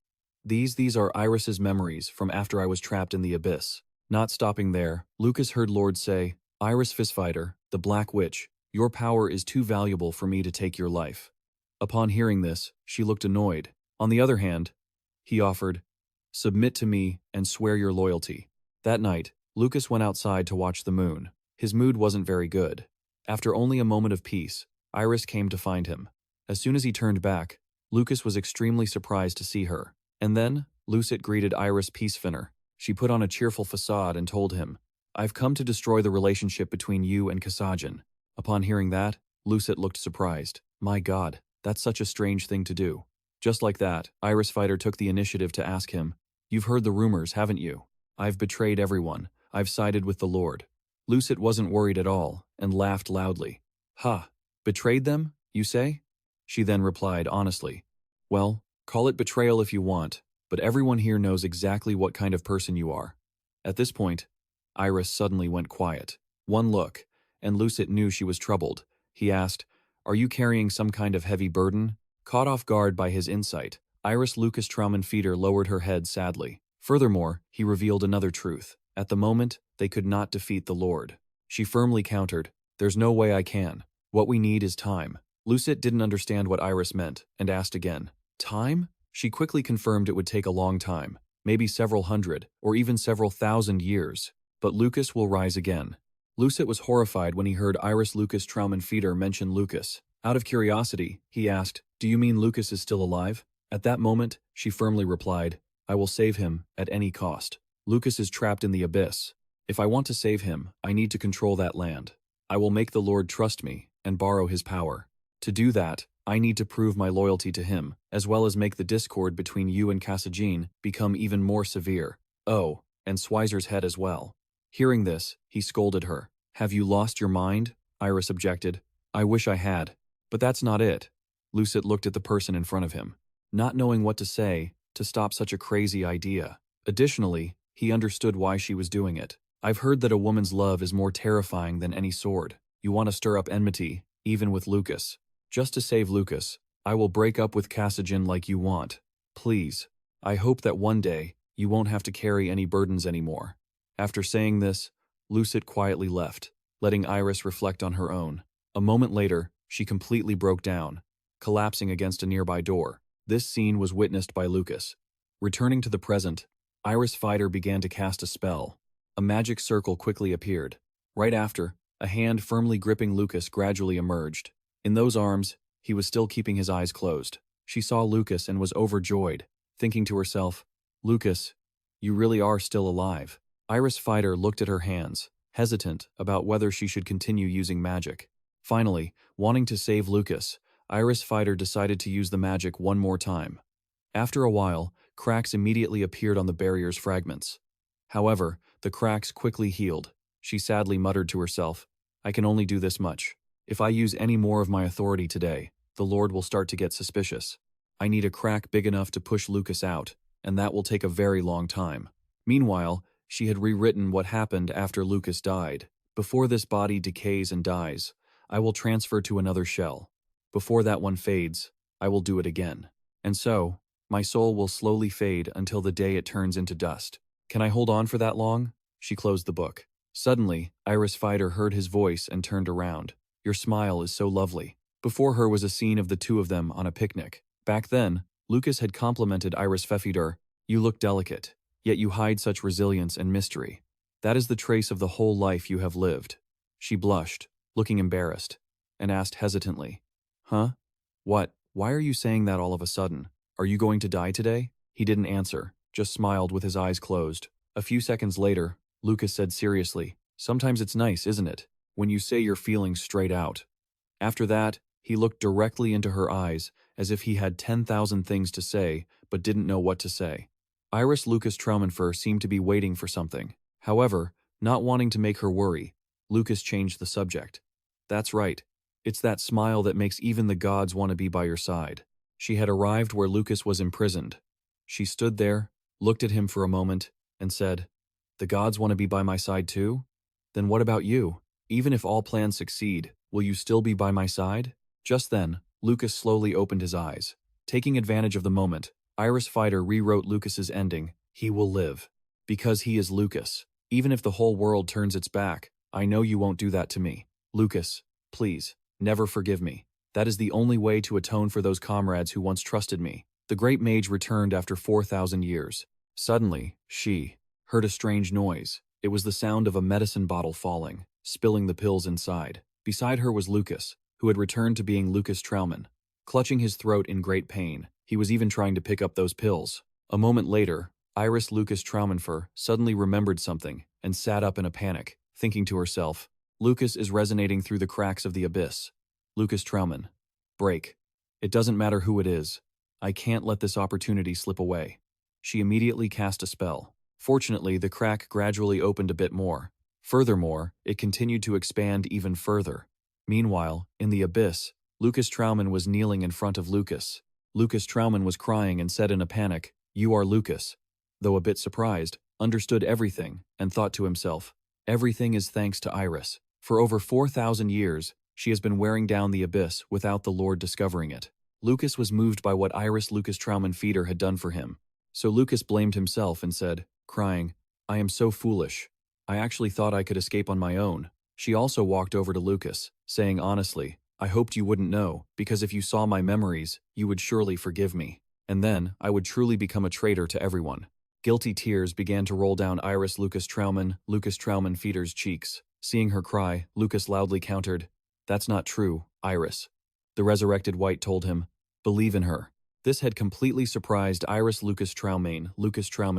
These are Iris's memories from after I was trapped in the abyss." Not stopping there, Lucas heard Lord say, "Iris Fistfighter, the Black Witch, your power is too valuable for me to take your life." Upon hearing this, she looked annoyed. On the other hand, he offered, "Submit to me and swear your loyalty." That night, Lucas went outside to watch the moon. His mood wasn't very good. After only a moment of peace, Iris came to find him. As soon as he turned back, Lucas was extremely surprised to see her. And then, Lucet greeted Iris Peacefinner. She put on a cheerful facade and told him, "I've come to destroy the relationship between you and Kasajin." Upon hearing that, Lucet looked surprised. My God, that's such a strange thing to do. Just like that, Iris Fighter took the initiative to ask him, "You've heard the rumors, haven't you? I've betrayed everyone. I've sided with the Lord." Lucet wasn't worried at all, and laughed loudly. "Ha, betrayed them, you say?" She then replied honestly, "Well, call it betrayal if you want, but everyone here knows exactly what kind of person you are." At this point, Iris suddenly went quiet. One look, and Lucet knew she was troubled. He asked, "Are you carrying some kind of heavy burden?" Caught off guard by his insight, Iris Lucas Traumenfeeder lowered her head sadly. Furthermore, he revealed another truth. At the moment, they could not defeat the Lord. She firmly countered, "There's no way I can. What we need is time." Lucet didn't understand what Iris meant, and asked again, "Time?" She quickly confirmed it would take a long time, maybe several hundred, or even several thousand years. But Lucas will rise again. Lucet was horrified when he heard Iris Lucas Traumenfeeder mention Lucas. Out of curiosity, he asked, "Do you mean Lucas is still alive?" At that moment, she firmly replied, "I will save him, at any cost. Lucas is trapped in the abyss. If I want to save him, I need to control that land. I will make the Lord trust me, and borrow his power. To do that, I need to prove my loyalty to him, as well as make the discord between you and Kasajin become even more severe. Oh, and Schweizer's head as well." Hearing this, he scolded her. "Have you lost your mind?" Iris objected. "I wish I had. But that's not it." Lucet looked at the person in front of him, not knowing what to say to stop such a crazy idea. Additionally, he understood why she was doing it. "I've heard that a woman's love is more terrifying than any sword. You want to stir up enmity, even with Lucas. Just to save Lucas, I will break up with Kasajin like you want. Please. I hope that one day, you won't have to carry any burdens anymore." After saying this, Lucet quietly left, letting Iris reflect on her own. A moment later, she completely broke down, collapsing against a nearby door. This scene was witnessed by Lucas. Returning to the present, Iris Fighter began to cast a spell. A magic circle quickly appeared. Right after, a hand firmly gripping Lucas gradually emerged. In those arms, he was still keeping his eyes closed. She saw Lucas and was overjoyed, thinking to herself, "Lucas, you really are still alive." Iris Fighter looked at her hands, hesitant about whether she should continue using magic. Finally, wanting to save Lucas, Iris Fighter decided to use the magic one more time. After a while, cracks immediately appeared on the barrier's fragments. However, the cracks quickly healed. She sadly muttered to herself, "I can only do this much. If I use any more of my authority today, the Lord will start to get suspicious. I need a crack big enough to push Lucas out, and that will take a very long time." Meanwhile, she had rewritten what happened after Lucas died. "Before this body decays and dies, I will transfer to another shell. Before that one fades, I will do it again. And so, my soul will slowly fade until the day it turns into dust. Can I hold on for that long?" She closed the book. Suddenly, Iris Fighter heard his voice and turned around. "Your smile is so lovely." Before her was a scene of the two of them on a picnic. Back then, Lucas had complimented Iris Pfeffider, "You look delicate, yet you hide such resilience and mystery. That is the trace of the whole life you have lived." She blushed, looking embarrassed, and asked hesitantly, "Huh? What? Why are you saying that all of a sudden? Are you going to die today?" He didn't answer, just smiled with his eyes closed. A few seconds later, Lucas said seriously, "Sometimes it's nice, isn't it, when you say your feelings straight out." After that, he looked directly into her eyes, as if he had 10,000 things to say, but didn't know what to say. Iris Lucas Traumenfer seemed to be waiting for something. However, Not wanting to make her worry, Lucas changed the subject. That's right. It's that smile that makes even the gods want to be by your side. She had arrived where Lucas was imprisoned. She stood there, looked at him for a moment, and said, "The gods want to be by my side too? Then what about you? Even if all plans succeed, will you still be by my side?" Just then, Lucas slowly opened his eyes. Taking advantage of the moment, Iris Fighter rewrote Lucas's ending. He will live. Because he is Lucas. Even if the whole world turns its back, I know you won't do that to me. Lucas, please, never forgive me. That is the only way to atone for those comrades who once trusted me. The great mage returned after 4,000 years. Suddenly, she heard a strange noise. It was the sound of a medicine bottle falling, spilling the pills inside. Beside her was Lucas, who had returned to being Lucas Trauman. Clutching his throat in great pain, he was even trying to pick up those pills. A moment later, Iris Lucas Traumanfer suddenly remembered something and sat up in a panic, thinking to herself, Lucas is resonating through the cracks of the abyss. Lucas Trauman. Break. It doesn't matter who it is. I can't let this opportunity slip away. She immediately cast a spell. Fortunately, the crack gradually opened a bit more. Furthermore, it continued to expand even further. Meanwhile, in the abyss, Lucas Trauman was kneeling in front of Lucas. Lucas Trauman was crying and said in a panic, "You are Lucas." Though a bit surprised, understood everything, and thought to himself, everything is thanks to Iris. For over 4,000 years, she has been wearing down the abyss without the Lord discovering it. Lucas was moved by what Iris Lucas Trauman Feeder had done for him. So Lucas blamed himself and said, crying, I am so foolish. I actually thought I could escape on my own. She also walked over to Lucas, saying honestly, I hoped you wouldn't know, because if you saw my memories, you would surely forgive me. And then, I would truly become a traitor to everyone. Guilty tears began to roll down Iris Lucas Trauman Feeder's cheeks. Seeing her cry, Lucas loudly countered, That's not true, Iris. The resurrected White told him, Believe in her. This had completely surprised Iris Lucas Trauman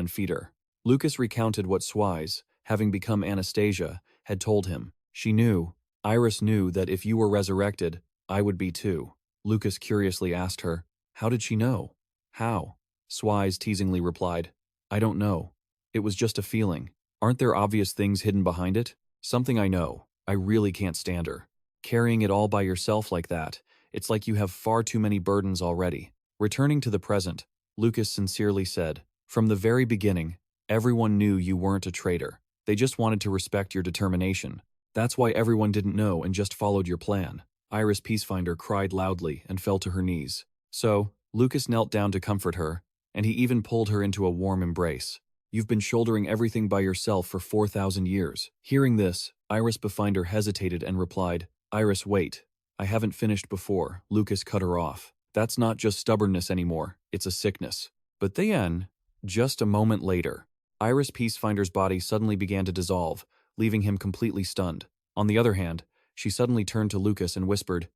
Feeder. Lucas recounted what Swise, having become Anastasia, had told him. She knew, Iris knew that if you were resurrected, I would be too. Lucas curiously asked her, How did she know? How? Swise teasingly replied, I don't know. It was just a feeling. Aren't there obvious things hidden behind it? Something I know. I really can't stand her. Carrying it all by yourself like that, it's like you have far too many burdens already. Returning to the present, Lucas sincerely said, From the very beginning, everyone knew you weren't a traitor. They just wanted to respect your determination. That's why everyone didn't know and just followed your plan. Iris Peacefinder cried loudly and fell to her knees. So, Lucas knelt down to comfort her, and he even pulled her into a warm embrace. You've been shouldering everything by yourself for 4,000 years. Hearing this, Iris Befinder hesitated and replied, Iris, wait. I haven't finished before. Lucas cut her off. That's not just stubbornness anymore, it's a sickness. But then, just a moment later, Iris Peacefinder's body suddenly began to dissolve, leaving him completely stunned. On the other hand, she suddenly turned to Lucas and whispered,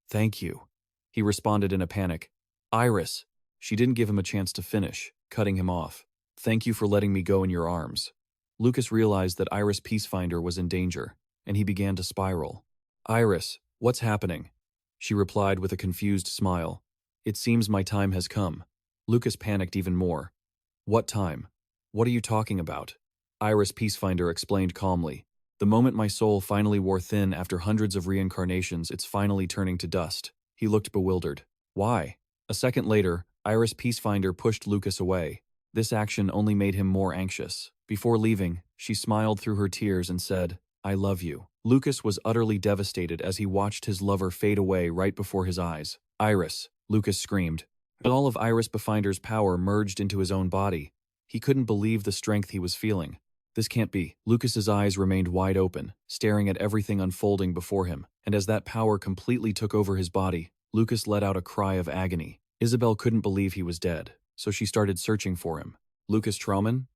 Thank you. He responded in a panic, Iris. She didn't give him a chance to finish, cutting him off. Thank you for letting me go in your arms. Lucas realized that Iris Peacefinder was in danger, and he began to spiral. Iris, what's happening? She replied with a confused smile. It seems my time has come. Lucas panicked even more. What time? What are you talking about? Iris Peacefinder explained calmly. The moment my soul finally wore thin after hundreds of reincarnations, it's finally turning to dust. He looked bewildered. Why? A second later, Iris Peacefinder pushed Lucas away. This action only made him more anxious. Before leaving, she smiled through her tears and said, I love you. Lucas was utterly devastated as he watched his lover fade away right before his eyes. Iris, Lucas screamed. All of Iris Befinder's power merged into his own body. He couldn't believe the strength he was feeling. This can't be. Lucas's eyes remained wide open, staring at everything unfolding before him, and as that power completely took over his body, Lucas let out a cry of agony. Isabel couldn't believe he was dead, so she started searching for him. Lucas Trauman?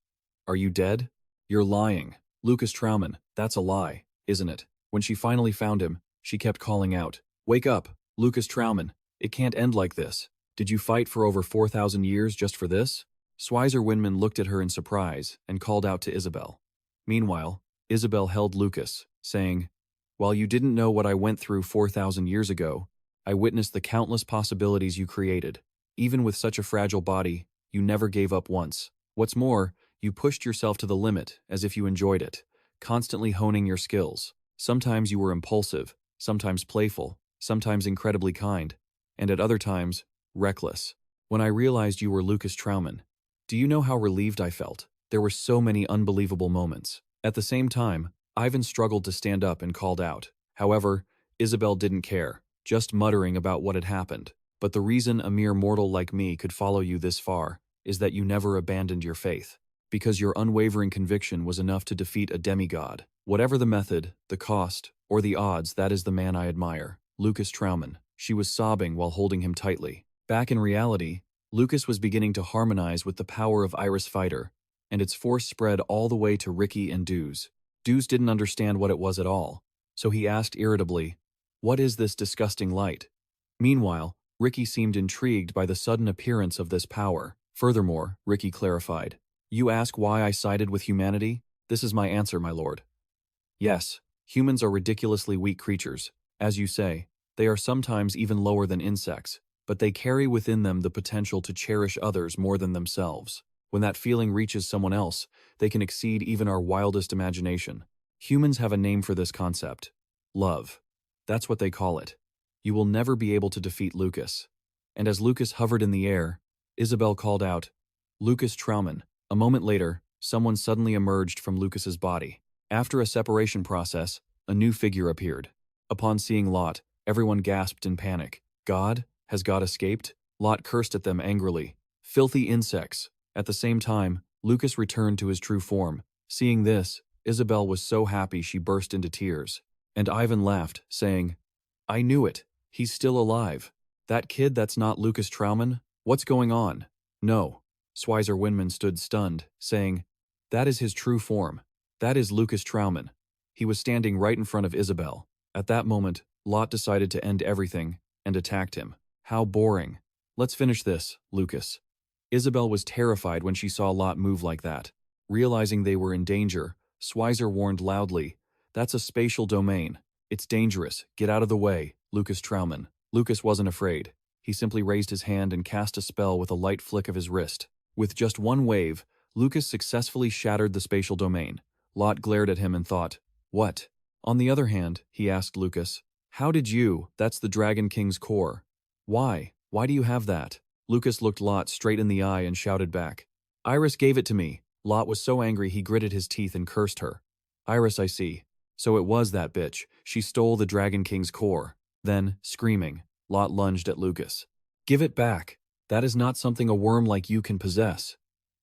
Are you dead? You're lying. Lucas Trauman, that's a lie, isn't it? When she finally found him, she kept calling out, Wake up, Lucas Trauman. It can't end like this. Did you fight for over 4,000 years just for this? Swizer Winman looked at her in surprise and called out to Isabel. Meanwhile, Isabel held Lucas, saying, While you didn't know what I went through 4,000 years ago, I witnessed the countless possibilities you created. Even with such a fragile body, you never gave up once. What's more, you pushed yourself to the limit as if you enjoyed it. constantly honing your skills. Sometimes you were impulsive, sometimes playful, sometimes incredibly kind, and at other times, reckless. When I realized you were Lucas Trauman, do you know how relieved I felt? There were so many unbelievable moments. At the same time, Ivan struggled to stand up and called out. However, Isabel didn't care, just muttering about what had happened. But the reason a mere mortal like me could follow you this far is that you never abandoned your faith. Because your unwavering conviction was enough to defeat a demigod. Whatever the method, the cost, or the odds, that is the man I admire, Lucas Trauman. She was sobbing while holding him tightly. Back in reality, Lucas was beginning to harmonize with the power of Iris Fighter, and its force spread all the way to Ricky and Deuce. Deuce didn't understand what it was at all, so he asked irritably, "What is this disgusting light?" Meanwhile, Ricky seemed intrigued by the sudden appearance of this power. Furthermore, Ricky clarified, "You ask why I sided with humanity? This is my answer, my lord. Yes, humans are ridiculously weak creatures. As you say, they are sometimes even lower than insects, but they carry within them the potential to cherish others more than themselves. When that feeling reaches someone else, they can exceed even our wildest imagination. Humans have a name for this concept. Love. That's what they call it. You will never be able to defeat Lucas." And as Lucas hovered in the air, Isabel called out, "Lucas Trauman." A moment later, someone suddenly emerged from Lucas's body. After a separation process, a new figure appeared. Upon seeing Lot, everyone gasped in panic. God? Has God escaped? Lot cursed at them angrily. Filthy insects. At the same time, Lucas returned to his true form. Seeing this, Isabel was so happy she burst into tears. And Ivan laughed, saying, "I knew it. He's still alive. That kid that's not Lucas Trauman? What's going on?" "No." Schweizer Winman stood stunned, saying, "That is his true form. That is Lucas Trauman." He was standing right in front of Isabel. At that moment, Lot decided to end everything and attacked him. "How boring. Let's finish this, Lucas." Isabel was terrified when she saw Lot move like that. Realizing they were in danger, Schweizer warned loudly, "That's a spatial domain. It's dangerous. Get out of the way, Lucas Trauman." Lucas wasn't afraid. He simply raised his hand and cast a spell with a light flick of his wrist. With just one wave, Lucas successfully shattered the spatial domain. Lot glared at him and thought, "What?" On the other hand, he asked Lucas, "How did you? That's the Dragon King's core. Why? Why do you have that?" Lucas looked Lot straight in the eye and shouted back, "Iris gave it to me." Lot was so angry he gritted his teeth and cursed her. "Iris, I see. So it was that bitch. She stole the Dragon King's core." Then, screaming, Lot lunged at Lucas. "Give it back. That is not something a worm like you can possess."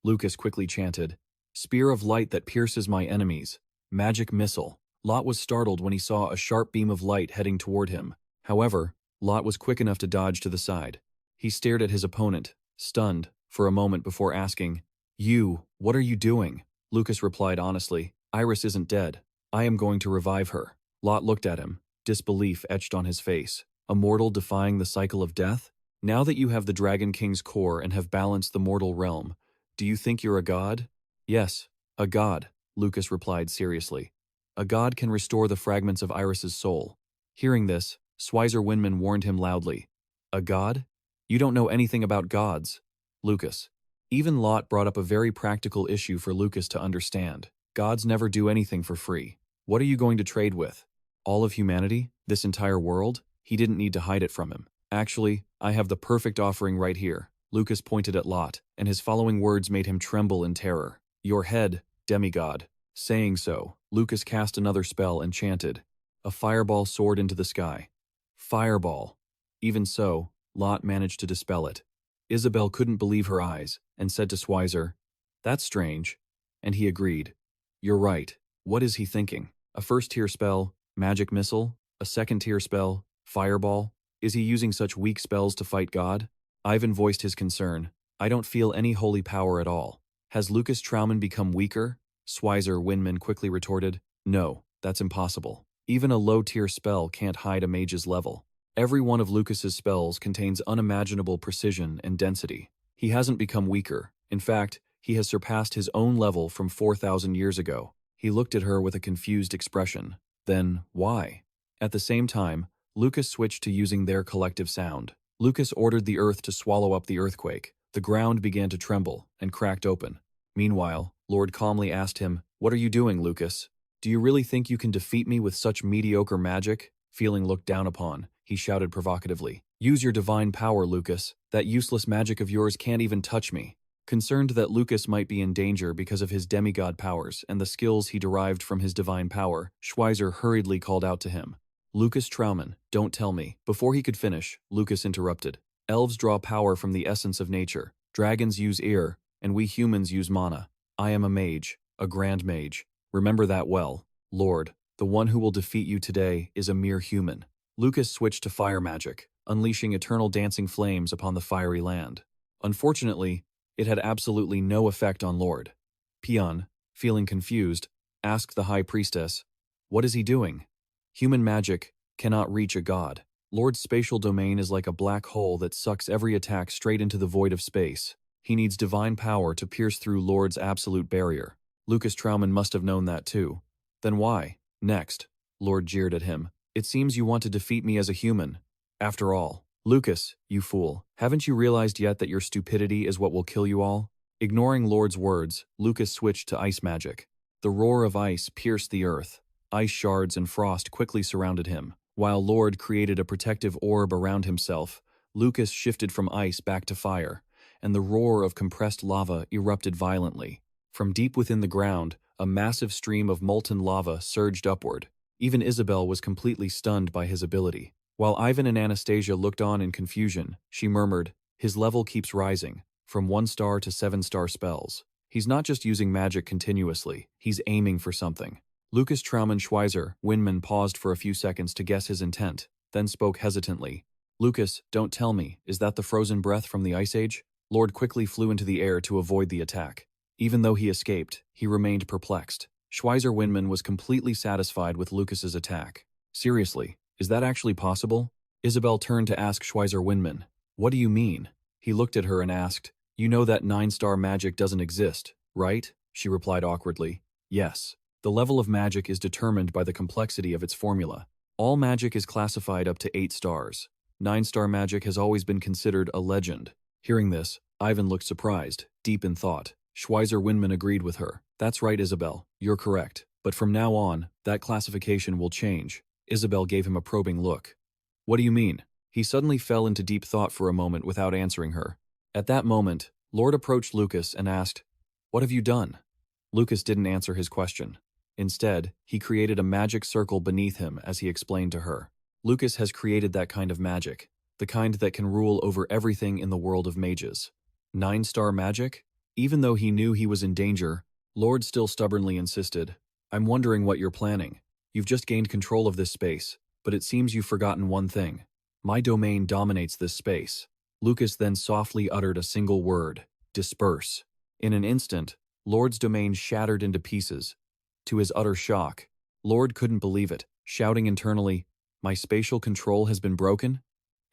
Lucas quickly chanted, "Spear of light that pierces my enemies. Magic missile." Lot was startled when he saw a sharp beam of light heading toward him. However, Lot was quick enough to dodge to the side. He stared at his opponent, stunned, for a moment before asking, What are you doing?" Lucas replied honestly, "Iris isn't dead. I am going to revive her." Lot looked at him, disbelief etched on his face. A mortal defying the cycle of death? "Now that you have the Dragon King's core and have balanced the mortal realm, do you think you're a god?" "Yes, a god," Lucas replied seriously. "A god can restore the fragments of Iris's soul." Hearing this, Schweizer Winman warned him loudly, "A god? You don't know anything about gods." Lucas. Even Lot brought up a very practical issue for Lucas to understand. Gods never do anything for free. What are you going to trade with? All of humanity? This entire world? He didn't need to hide it from him. "Actually, I have the perfect offering right here." Lucas pointed at Lot, and his following words made him tremble in terror. "Your head, demigod." Saying so, Lucas cast another spell and chanted. A fireball soared into the sky. Fireball. Even so, Lot managed to dispel it. Isabel couldn't believe her eyes, and said to Schweizer, "That's strange." And he agreed. "You're right. What is he thinking? A first-tier spell, magic missile? A second-tier spell, fireball? Is he using such weak spells to fight God?" Ivan voiced his concern. "I don't feel any holy power at all." "Has Lucas Trauman become weaker?" Schweizer Winman quickly retorted, "No, that's impossible. Even a low-tier spell can't hide a mage's level. Every one of Lucas's spells contains unimaginable precision and density. He hasn't become weaker. In fact, he has surpassed his own level from 4,000 years ago." He looked at her with a confused expression. Then, why? At the same time, Lucas switched to using their collective sound. Lucas ordered the earth to swallow up the earthquake. The ground began to tremble and cracked open. Meanwhile, Lord calmly asked him, "What are you doing, Lucas?" Do you really think you can defeat me with such mediocre magic? Feeling looked down upon, he shouted provocatively. Use your divine power, Lucas. That useless magic of yours can't even touch me. Concerned that Lucas might be in danger because of his demigod powers and the skills he derived from his divine power, Schweizer hurriedly called out to him. Lucas Trauman, don't tell me. Before he could finish, Lucas interrupted. Elves draw power from the essence of nature. Dragons use air, and we humans use mana. I am a mage, a Grand Mage. Remember that well, Lord. The one who will defeat you today is a mere human. Lucas switched to fire magic, unleashing eternal dancing flames upon the fiery land. Unfortunately, it had absolutely no effect on Lord. Pion, feeling confused, asked the High Priestess, "What is he doing?" Human magic cannot reach a god. Lord's spatial domain is like a black hole that sucks every attack straight into the void of space. He needs divine power to pierce through Lord's absolute barrier. Lucas Trauman must have known that too. Then why? Next, Lord jeered at him. It seems you want to defeat me as a human. After all, Lucas, you fool, haven't you realized yet that your stupidity is what will kill you all? Ignoring Lord's words, Lucas switched to ice magic. The roar of ice pierced the earth. Ice shards and frost quickly surrounded him. While Lord created a protective orb around himself, Lucas shifted from ice back to fire, and the roar of compressed lava erupted violently. From deep within the ground, a massive stream of molten lava surged upward. Even Isabel was completely stunned by his ability. While Ivan and Anastasia looked on in confusion, she murmured, "His level keeps rising, from 1-star to 7-star spells. He's not just using magic continuously, he's aiming for something." Lucas Trauman Schweizer Winman paused for a few seconds to guess his intent, then spoke hesitantly. "Lucas, don't tell me, is that the frozen breath from the Ice Age?" Lord quickly flew into the air to avoid the attack. Even though he escaped, he remained perplexed. Schweizer Winman was completely satisfied with Lucas's attack. "Seriously, is that actually possible?" Isabel turned to ask Schweizer Winman, "What do you mean?" He looked at her and asked, "You know that 9-star magic doesn't exist, right?" She replied awkwardly, "Yes. The level of magic is determined by the complexity of its formula. All magic is classified up to 8 stars. 9-star magic has always been considered a legend." Hearing this, Ivan looked surprised, deep in thought. Schweizer Winman agreed with her. "That's right, Isabel. You're correct. But from now on, that classification will change." Isabel gave him a probing look. "What do you mean?" He suddenly fell into deep thought for a moment without answering her. At that moment, Lord approached Lucas and asked, "What have you done?" Lucas didn't answer his question. Instead, he created a magic circle beneath him as he explained to her. Lucas has created that kind of magic, the kind that can rule over everything in the world of mages. 9-star magic? Even though he knew he was in danger, Lord still stubbornly insisted, "I'm wondering what you're planning. You've just gained control of this space, but it seems you've forgotten one thing. My domain dominates this space." Lucas then softly uttered a single word, "Disperse." In an instant, Lord's domain shattered into pieces. To his utter shock, Lord couldn't believe it, shouting internally, "My spatial control has been broken?"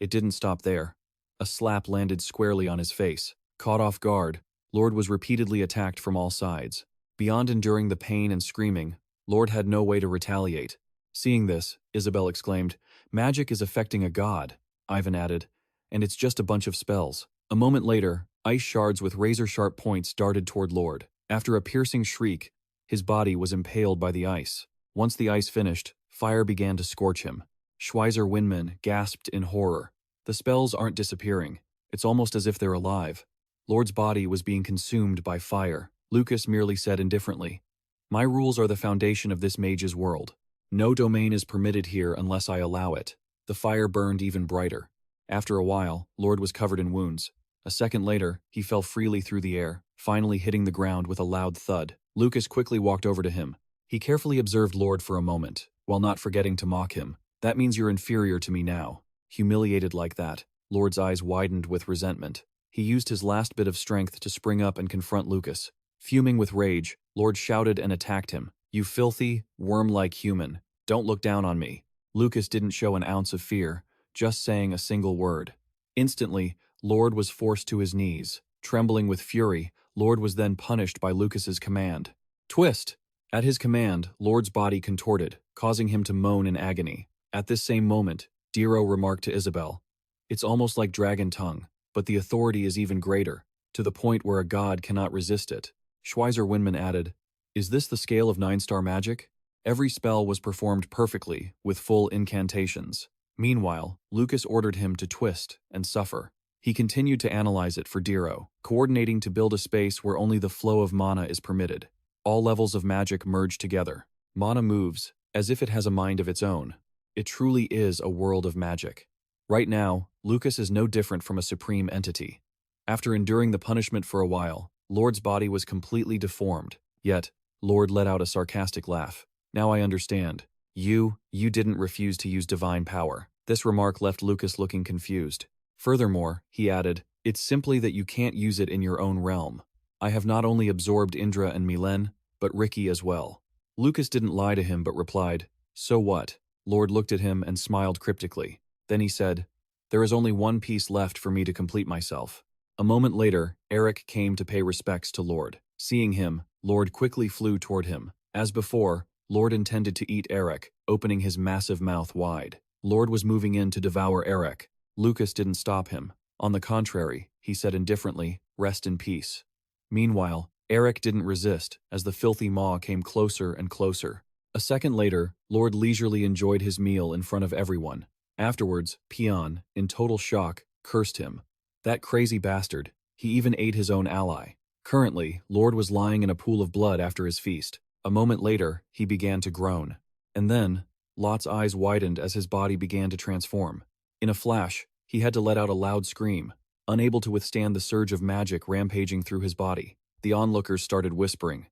It didn't stop there. A slap landed squarely on his face. Caught off guard, Lord was repeatedly attacked from all sides. Beyond enduring the pain and screaming, Lord had no way to retaliate. Seeing this, Isabel exclaimed, "Magic is affecting a god," Ivan added, "and it's just a bunch of spells." A moment later, ice shards with razor-sharp points darted toward Lord. After a piercing shriek, his body was impaled by the ice. Once the ice finished, fire began to scorch him. Schweizer Winman gasped in horror. The spells aren't disappearing. It's almost as if they're alive. Lord's body was being consumed by fire. Lucas merely said indifferently, "My rules are the foundation of this mage's world. No domain is permitted here unless I allow it." The fire burned even brighter. After a while, Lord was covered in wounds. A second later, he fell freely through the air, finally hitting the ground with a loud thud. Lucas quickly walked over to him. He carefully observed Lord for a moment, while not forgetting to mock him. "That means you're inferior to me now." Humiliated like that, Lord's eyes widened with resentment. He used his last bit of strength to spring up and confront Lucas. Fuming with rage, Lord shouted and attacked him. "You filthy, worm-like human, don't look down on me." Lucas didn't show an ounce of fear, just saying a single word. Instantly, Lord was forced to his knees. Trembling with fury, Lord was then punished by Lucas's command. "Twist!" At his command, Lord's body contorted, causing him to moan in agony. At this same moment, Diro remarked to Isabel, "It's almost like dragon tongue, but the authority is even greater, to the point where a god cannot resist it." Schweizer Winman added, "Is this the scale of 9-star magic?" Every spell was performed perfectly, with full incantations. Meanwhile, Lucas ordered him to twist and suffer. He continued to analyze it for Diro, coordinating to build a space where only the flow of mana is permitted. All levels of magic merge together. Mana moves, as if it has a mind of its own. It truly is a world of magic. Right now, Lucas is no different from a supreme entity. After enduring the punishment for a while, Lord's body was completely deformed. Yet, Lord let out a sarcastic laugh. Now I understand. You didn't refuse to use divine power. This remark left Lucas looking confused. Furthermore, he added, it's simply that you can't use it in your own realm. I have not only absorbed Indra and Milen, but Ricky as well. Lucas didn't lie to him but replied, so what? Lord looked at him and smiled cryptically. Then he said, there is only one piece left for me to complete myself. A moment later, Eric came to pay respects to Lord. Seeing him, Lord quickly flew toward him. As before, Lord intended to eat Eric, opening his massive mouth wide. Lord was moving in to devour Eric. Lucas didn't stop him. On the contrary, he said indifferently, rest in peace. Meanwhile, Eric didn't resist as the filthy maw came closer and closer. A second later, Lord leisurely enjoyed his meal in front of everyone. Afterwards, Peon, in total shock, cursed him. That crazy bastard. He even ate his own ally. Currently, Lord was lying in a pool of blood after his feast. A moment later, he began to groan. And then, Lot's eyes widened as his body began to transform. In a flash, he had to let out a loud scream, unable to withstand the surge of magic rampaging through his body. The onlookers started whispering.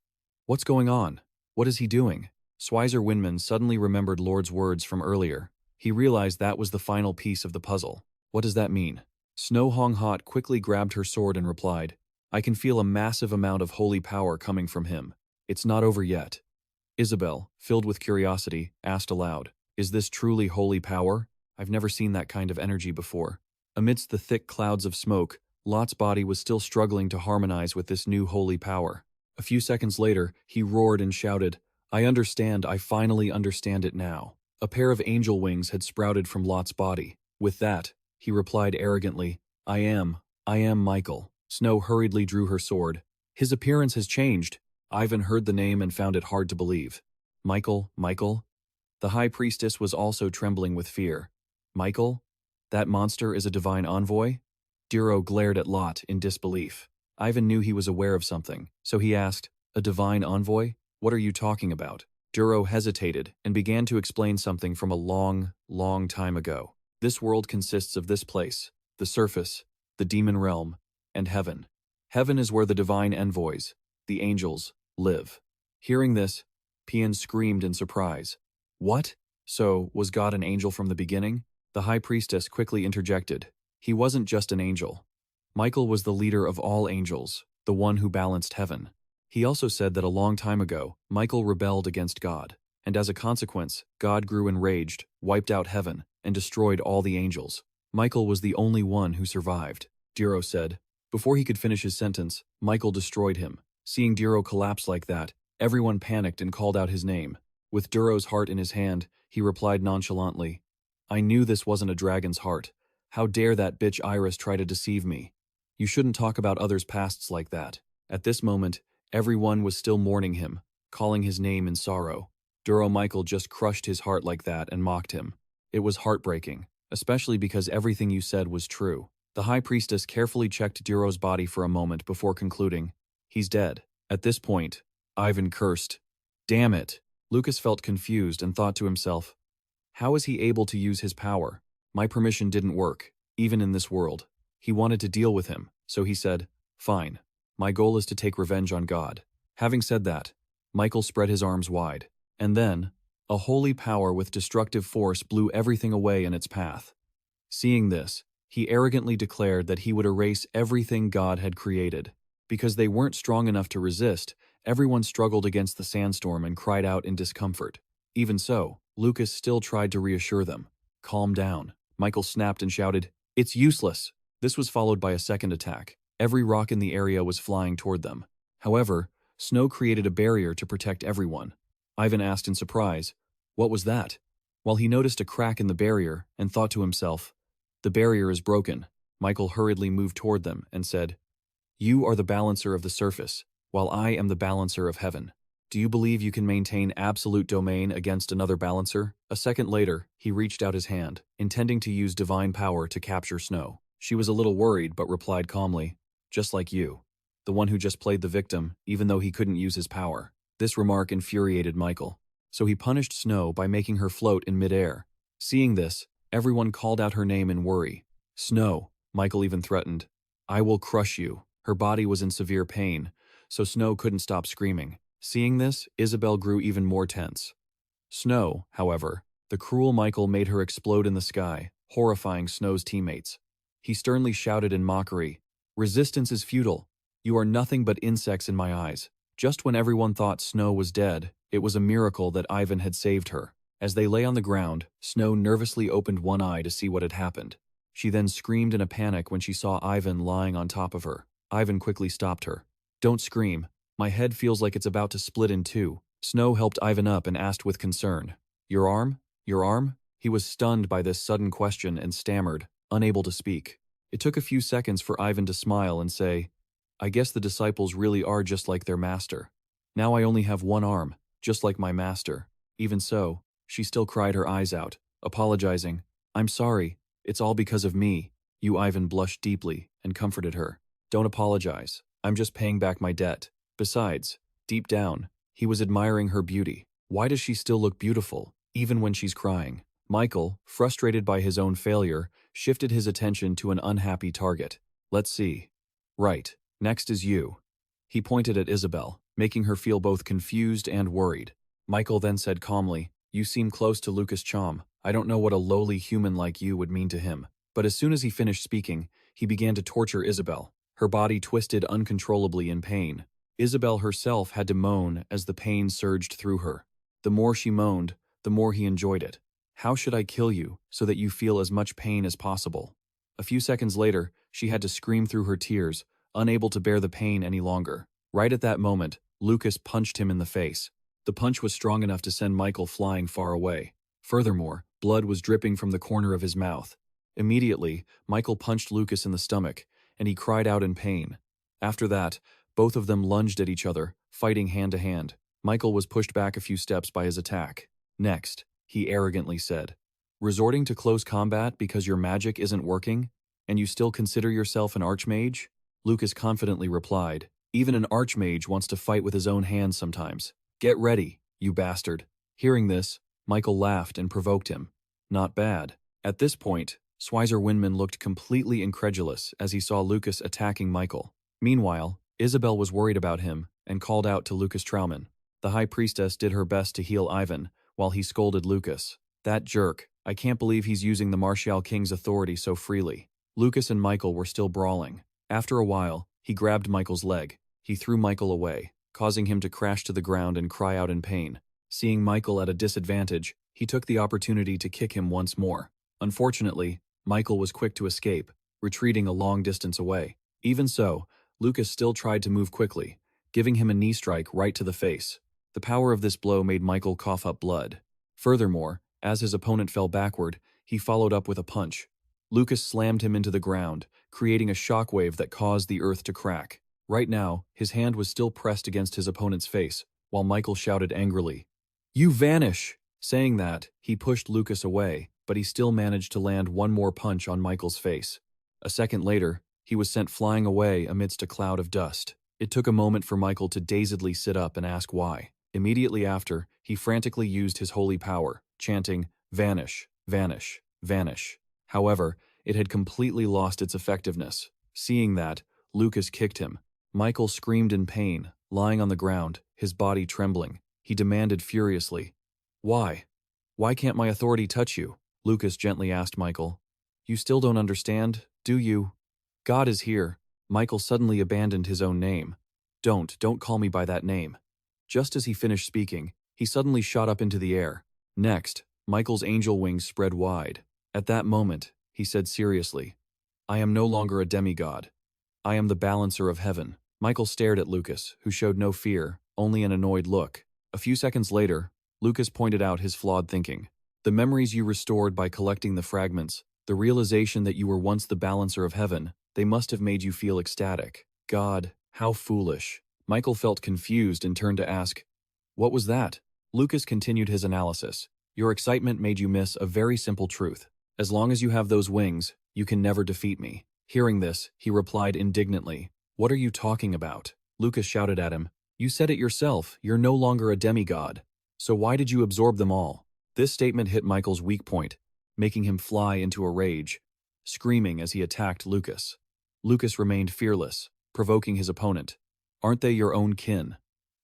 What's going on? What is he doing? Swizer Winman suddenly remembered Lord's words from earlier. He realized that was the final piece of the puzzle. What does that mean? Snow Hong Hot quickly grabbed her sword and replied, I can feel a massive amount of holy power coming from him. It's not over yet. Isabel, filled with curiosity, asked aloud, is this truly holy power? I've never seen that kind of energy before. Amidst the thick clouds of smoke, Lot's body was still struggling to harmonize with this new holy power. A few seconds later, he roared and shouted, I understand, I finally understand it now. A pair of angel wings had sprouted from Lot's body. With that, he replied arrogantly, I am Michael. Snow hurriedly drew her sword. His appearance has changed. Ivan heard the name and found it hard to believe. Michael? The High Priestess was also trembling with fear. Michael? That monster is a divine envoy? Diro glared at Lot in disbelief. Ivan knew he was aware of something, so he asked, a divine envoy? What are you talking about? Duro hesitated and began to explain something from a long, long time ago. This world consists of this place, the surface, the demon realm, and heaven. Heaven is where the divine envoys, the angels, live. Hearing this, Pian screamed in surprise. What? So, was God an angel from the beginning? The High Priestess quickly interjected. He wasn't just an angel. Michael was the leader of all angels, the one who balanced heaven. He also said that a long time ago, Michael rebelled against God, and as a consequence, God grew enraged, wiped out heaven, and destroyed all the angels. Michael was the only one who survived, Diro said. Before he could finish his sentence, Michael destroyed him. Seeing Diro collapse like that, everyone panicked and called out his name. With Duro's heart in his hand, he replied nonchalantly, I knew this wasn't a dragon's heart. How dare that bitch Iris try to deceive me? You shouldn't talk about others' pasts like that. At this moment, everyone was still mourning him, calling his name in sorrow. Duro Michael just crushed his heart like that and mocked him. It was heartbreaking, especially because everything you said was true. The High Priestess carefully checked Duro's body for a moment before concluding, he's dead. At this point, Ivan cursed. Damn it! Lucas felt confused and thought to himself, how is he able to use his power? My permission didn't work, even in this world. He wanted to deal with him, so he said, fine. My goal is to take revenge on God. Having said that, Michael spread his arms wide. And then, a holy power with destructive force blew everything away in its path. Seeing this, he arrogantly declared that he would erase everything God had created. Because they weren't strong enough to resist, everyone struggled against the sandstorm and cried out in discomfort. Even so, Lucas still tried to reassure them. Calm down. Michael snapped and shouted, it's useless. This was followed by a second attack. Every rock in the area was flying toward them. However, snow created a barrier to protect everyone. Ivan asked in surprise, what was that? While he noticed a crack in the barrier and thought to himself, the barrier is broken, Michael hurriedly moved toward them and said, you are the balancer of the surface, while I am the balancer of heaven. Do you believe you can maintain absolute domain against another balancer? A second later, he reached out his hand, intending to use divine power to capture Snow. She was a little worried but replied calmly, "Just like you. The one who just played the victim, even though he couldn't use his power." This remark infuriated Michael, so he punished Snow by making her float in midair. Seeing this, everyone called out her name in worry. "Snow," Michael even threatened. "I will crush you." Her body was in severe pain, so Snow couldn't stop screaming. Seeing this, Isabel grew even more tense. Snow, however, the cruel Michael made her explode in the sky, horrifying Snow's teammates. He sternly shouted in mockery, "Resistance is futile. You are nothing but insects in my eyes." Just when everyone thought Snow was dead, it was a miracle that Ivan had saved her. As they lay on the ground, Snow nervously opened one eye to see what had happened. She then screamed in a panic when she saw Ivan lying on top of her. Ivan quickly stopped her. "Don't scream. My head feels like it's about to split in two." Snow helped Ivan up and asked with concern, "Your arm? Your arm?" He was stunned by this sudden question and stammered, unable to speak. It took a few seconds for Ivan to smile and say, "I guess the disciples really are just like their master. Now I only have one arm, just like my master." Even so, she still cried her eyes out, apologizing. "I'm sorry, it's all because of me." Ivan blushed deeply and comforted her. "Don't apologize. I'm just paying back my debt." Besides, deep down, he was admiring her beauty. Why does she still look beautiful, even when she's crying? Michael, frustrated by his own failure, shifted his attention to an unhappy target. "Let's see. Right, next is you." He pointed at Isabel, making her feel both confused and worried. Michael then said calmly, "You seem close to Lucas Chom. I don't know what a lowly human like you would mean to him." But as soon as he finished speaking, he began to torture Isabel. Her body twisted uncontrollably in pain. Isabel herself had to moan as the pain surged through her. The more she moaned, the more he enjoyed it. "How should I kill you so that you feel as much pain as possible?" A few seconds later, she had to scream through her tears, unable to bear the pain any longer. Right at that moment, Lucas punched him in the face. The punch was strong enough to send Michael flying far away. Furthermore, blood was dripping from the corner of his mouth. Immediately, Michael punched Lucas in the stomach, and he cried out in pain. After that, both of them lunged at each other, fighting hand to hand. Michael was pushed back a few steps by his attack. "Next," he arrogantly said. "Resorting to close combat because your magic isn't working, and you still consider yourself an Archmage?" Lucas confidently replied, "Even an Archmage wants to fight with his own hands sometimes. Get ready, you bastard." Hearing this, Michael laughed and provoked him. Not bad. At this point, Swizer Winman looked completely incredulous as he saw Lucas attacking Michael. Meanwhile, Isabel was worried about him and called out to Lucas Trauman. The High Priestess did her best to heal Ivan, while he scolded Lucas. "That jerk, I can't believe he's using the Martial King's authority so freely." Lucas and Michael were still brawling. After a while, he grabbed Michael's leg. He threw Michael away, causing him to crash to the ground and cry out in pain. Seeing Michael at a disadvantage, he took the opportunity to kick him once more. Unfortunately, Michael was quick to escape, retreating a long distance away. Even so, Lucas still tried to move quickly, giving him a knee strike right to the face. The power of this blow made Michael cough up blood. Furthermore, as his opponent fell backward, he followed up with a punch. Lucas slammed him into the ground, creating a shockwave that caused the earth to crack. Right now, his hand was still pressed against his opponent's face, while Michael shouted angrily, "You vanish!" Saying that, he pushed Lucas away, but he still managed to land one more punch on Michael's face. A second later, he was sent flying away amidst a cloud of dust. It took a moment for Michael to dazedly sit up and ask why. Immediately after, he frantically used his holy power, chanting, "Vanish, vanish, vanish." However, it had completely lost its effectiveness. Seeing that, Lucas kicked him. Michael screamed in pain, lying on the ground, his body trembling. He demanded furiously, "Why? Why can't my authority touch you?" Lucas gently asked Michael. "You still don't understand, do you? God is here." Michael suddenly abandoned his own name. Don't call me by that name." Just as he finished speaking, he suddenly shot up into the air. Next, Michael's angel wings spread wide. At that moment, he said seriously, "I am no longer a demigod. I am the balancer of heaven." Michael stared at Lucas, who showed no fear, only an annoyed look. A few seconds later, Lucas pointed out his flawed thinking. "The memories you restored by collecting the fragments, the realization that you were once the balancer of heaven, they must have made you feel ecstatic." God, how foolish. Michael felt confused and turned to ask, What was that? Lucas continued his analysis. Your excitement made you miss a very simple truth. As long as you have those wings, you can never defeat me. Hearing this, he replied indignantly. What are you talking about? Lucas shouted at him. You said it yourself, you're no longer a demigod. So why did you absorb them all? This statement hit Michael's weak point, making him fly into a rage, screaming as he attacked Lucas. Lucas remained fearless, provoking his opponent. Aren't they your own kin?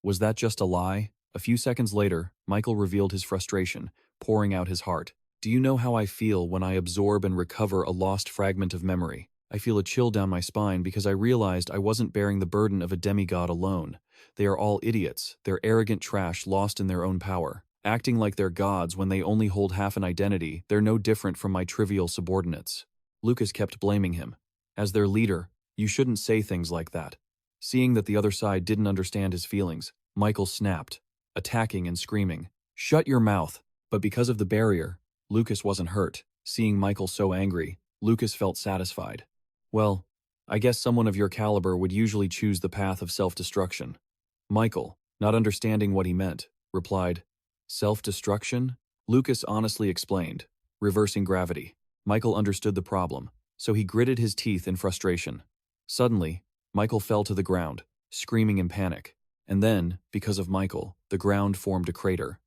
Was that just a lie? A few seconds later, Michael revealed his frustration, pouring out his heart. Do you know how I feel when I absorb and recover a lost fragment of memory? I feel a chill down my spine because I realized I wasn't bearing the burden of a demigod alone. They are all idiots, they're arrogant trash lost in their own power. Acting like they're gods when they only hold half an identity, they're no different from my trivial subordinates. Lucas kept blaming him. As their leader, you shouldn't say things like that. Seeing that the other side didn't understand his feelings, Michael snapped, attacking and screaming. Shut your mouth! But because of the barrier, Lucas wasn't hurt. Seeing Michael so angry, Lucas felt satisfied. Well, I guess someone of your caliber would usually choose the path of self-destruction. Michael, not understanding what he meant, replied, Self-destruction? Lucas honestly explained, reversing gravity. Michael understood the problem, so he gritted his teeth in frustration. Suddenly, Michael fell to the ground, screaming in panic. And then, because of Michael, the ground formed a crater.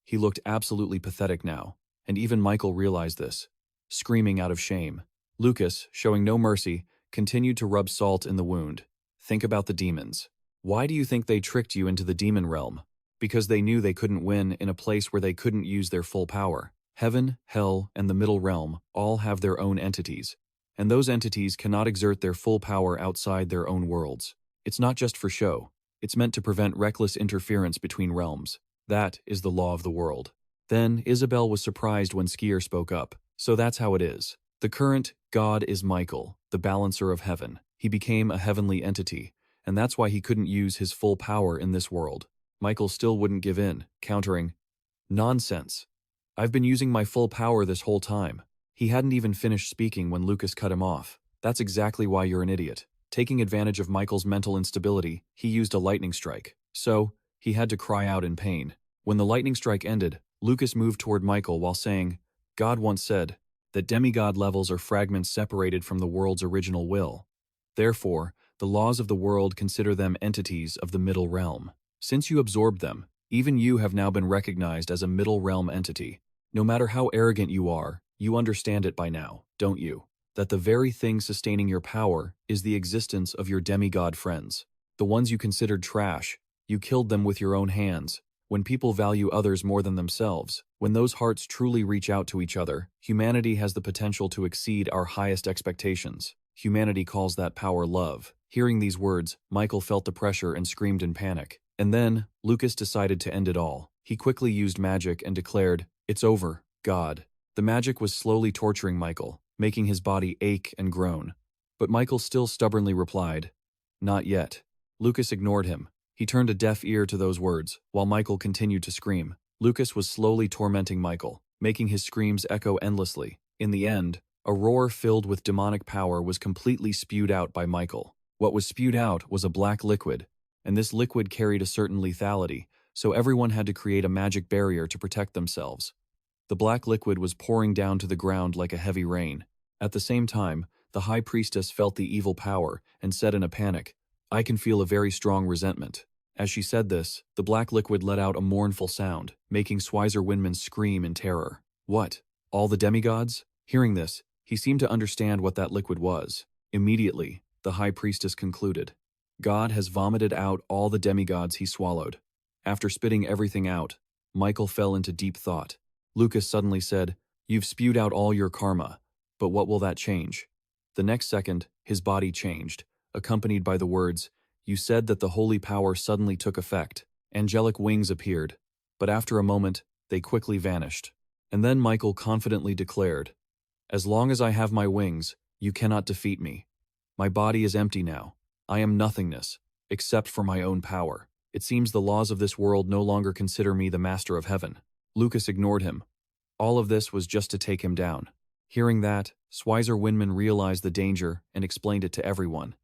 He looked absolutely pathetic now, and even Michael realized this, screaming out of shame. Lucas, showing no mercy, continued to rub salt in the wound. Think about the demons. Why do you think they tricked you into the demon realm? Because they knew they couldn't win in a place where they couldn't use their full power. Heaven, hell, and the middle realm all have their own entities, and those entities cannot exert their full power outside their own worlds. It's not just for show. It's meant to prevent reckless interference between realms. That is the law of the world. Then, Isabel was surprised when Skier spoke up. So that's how it is. The current god is Michael, the balancer of heaven. He became a heavenly entity, and that's why he couldn't use his full power in this world. Michael still wouldn't give in, countering, Nonsense. I've been using my full power this whole time. He hadn't even finished speaking when Lucas cut him off. That's exactly why you're an idiot. Taking advantage of Michael's mental instability, he used a lightning strike. So, he had to cry out in pain. When the lightning strike ended, Lucas moved toward Michael while saying, God once said that demigod levels are fragments separated from the world's original will. Therefore, the laws of the world consider them entities of the middle realm. Since you absorbed them, even you have now been recognized as a middle realm entity. No matter how arrogant you are, you understand it by now, don't you? That the very thing sustaining your power is the existence of your demigod friends. The ones you considered trash, you killed them with your own hands. When people value others more than themselves, when those hearts truly reach out to each other, humanity has the potential to exceed our highest expectations. Humanity calls that power love. Hearing these words, Michael felt the pressure and screamed in panic. And then, Lucas decided to end it all. He quickly used magic and declared, It's over, God. The magic was slowly torturing Michael, making his body ache and groan. But Michael still stubbornly replied, Not yet. Lucas ignored him. He turned a deaf ear to those words, while Michael continued to scream. Lucas was slowly tormenting Michael, making his screams echo endlessly. In the end, a roar filled with demonic power was completely spewed out by Michael. What was spewed out was a black liquid, and this liquid carried a certain lethality, so everyone had to create a magic barrier to protect themselves. The black liquid was pouring down to the ground like a heavy rain. At the same time, the High Priestess felt the evil power and said in a panic, I can feel a very strong resentment. As she said this, the black liquid let out a mournful sound, making Schweizer Windman scream in terror. What? All the demigods? Hearing this, he seemed to understand what that liquid was. Immediately, the High Priestess concluded, God has vomited out all the demigods he swallowed. After spitting everything out, Michael fell into deep thought. Lucas suddenly said, You've spewed out all your karma, but what will that change? The next second, his body changed, accompanied by the words, You said that the holy power suddenly took effect. Angelic wings appeared, but after a moment, they quickly vanished. And then Michael confidently declared, As long as I have my wings, you cannot defeat me. My body is empty now. I am nothingness, except for my own power. It seems the laws of this world no longer consider me the master of heaven. Lucas ignored him. All of this was just to take him down. Hearing that, Schweizer Windman realized the danger and explained it to everyone.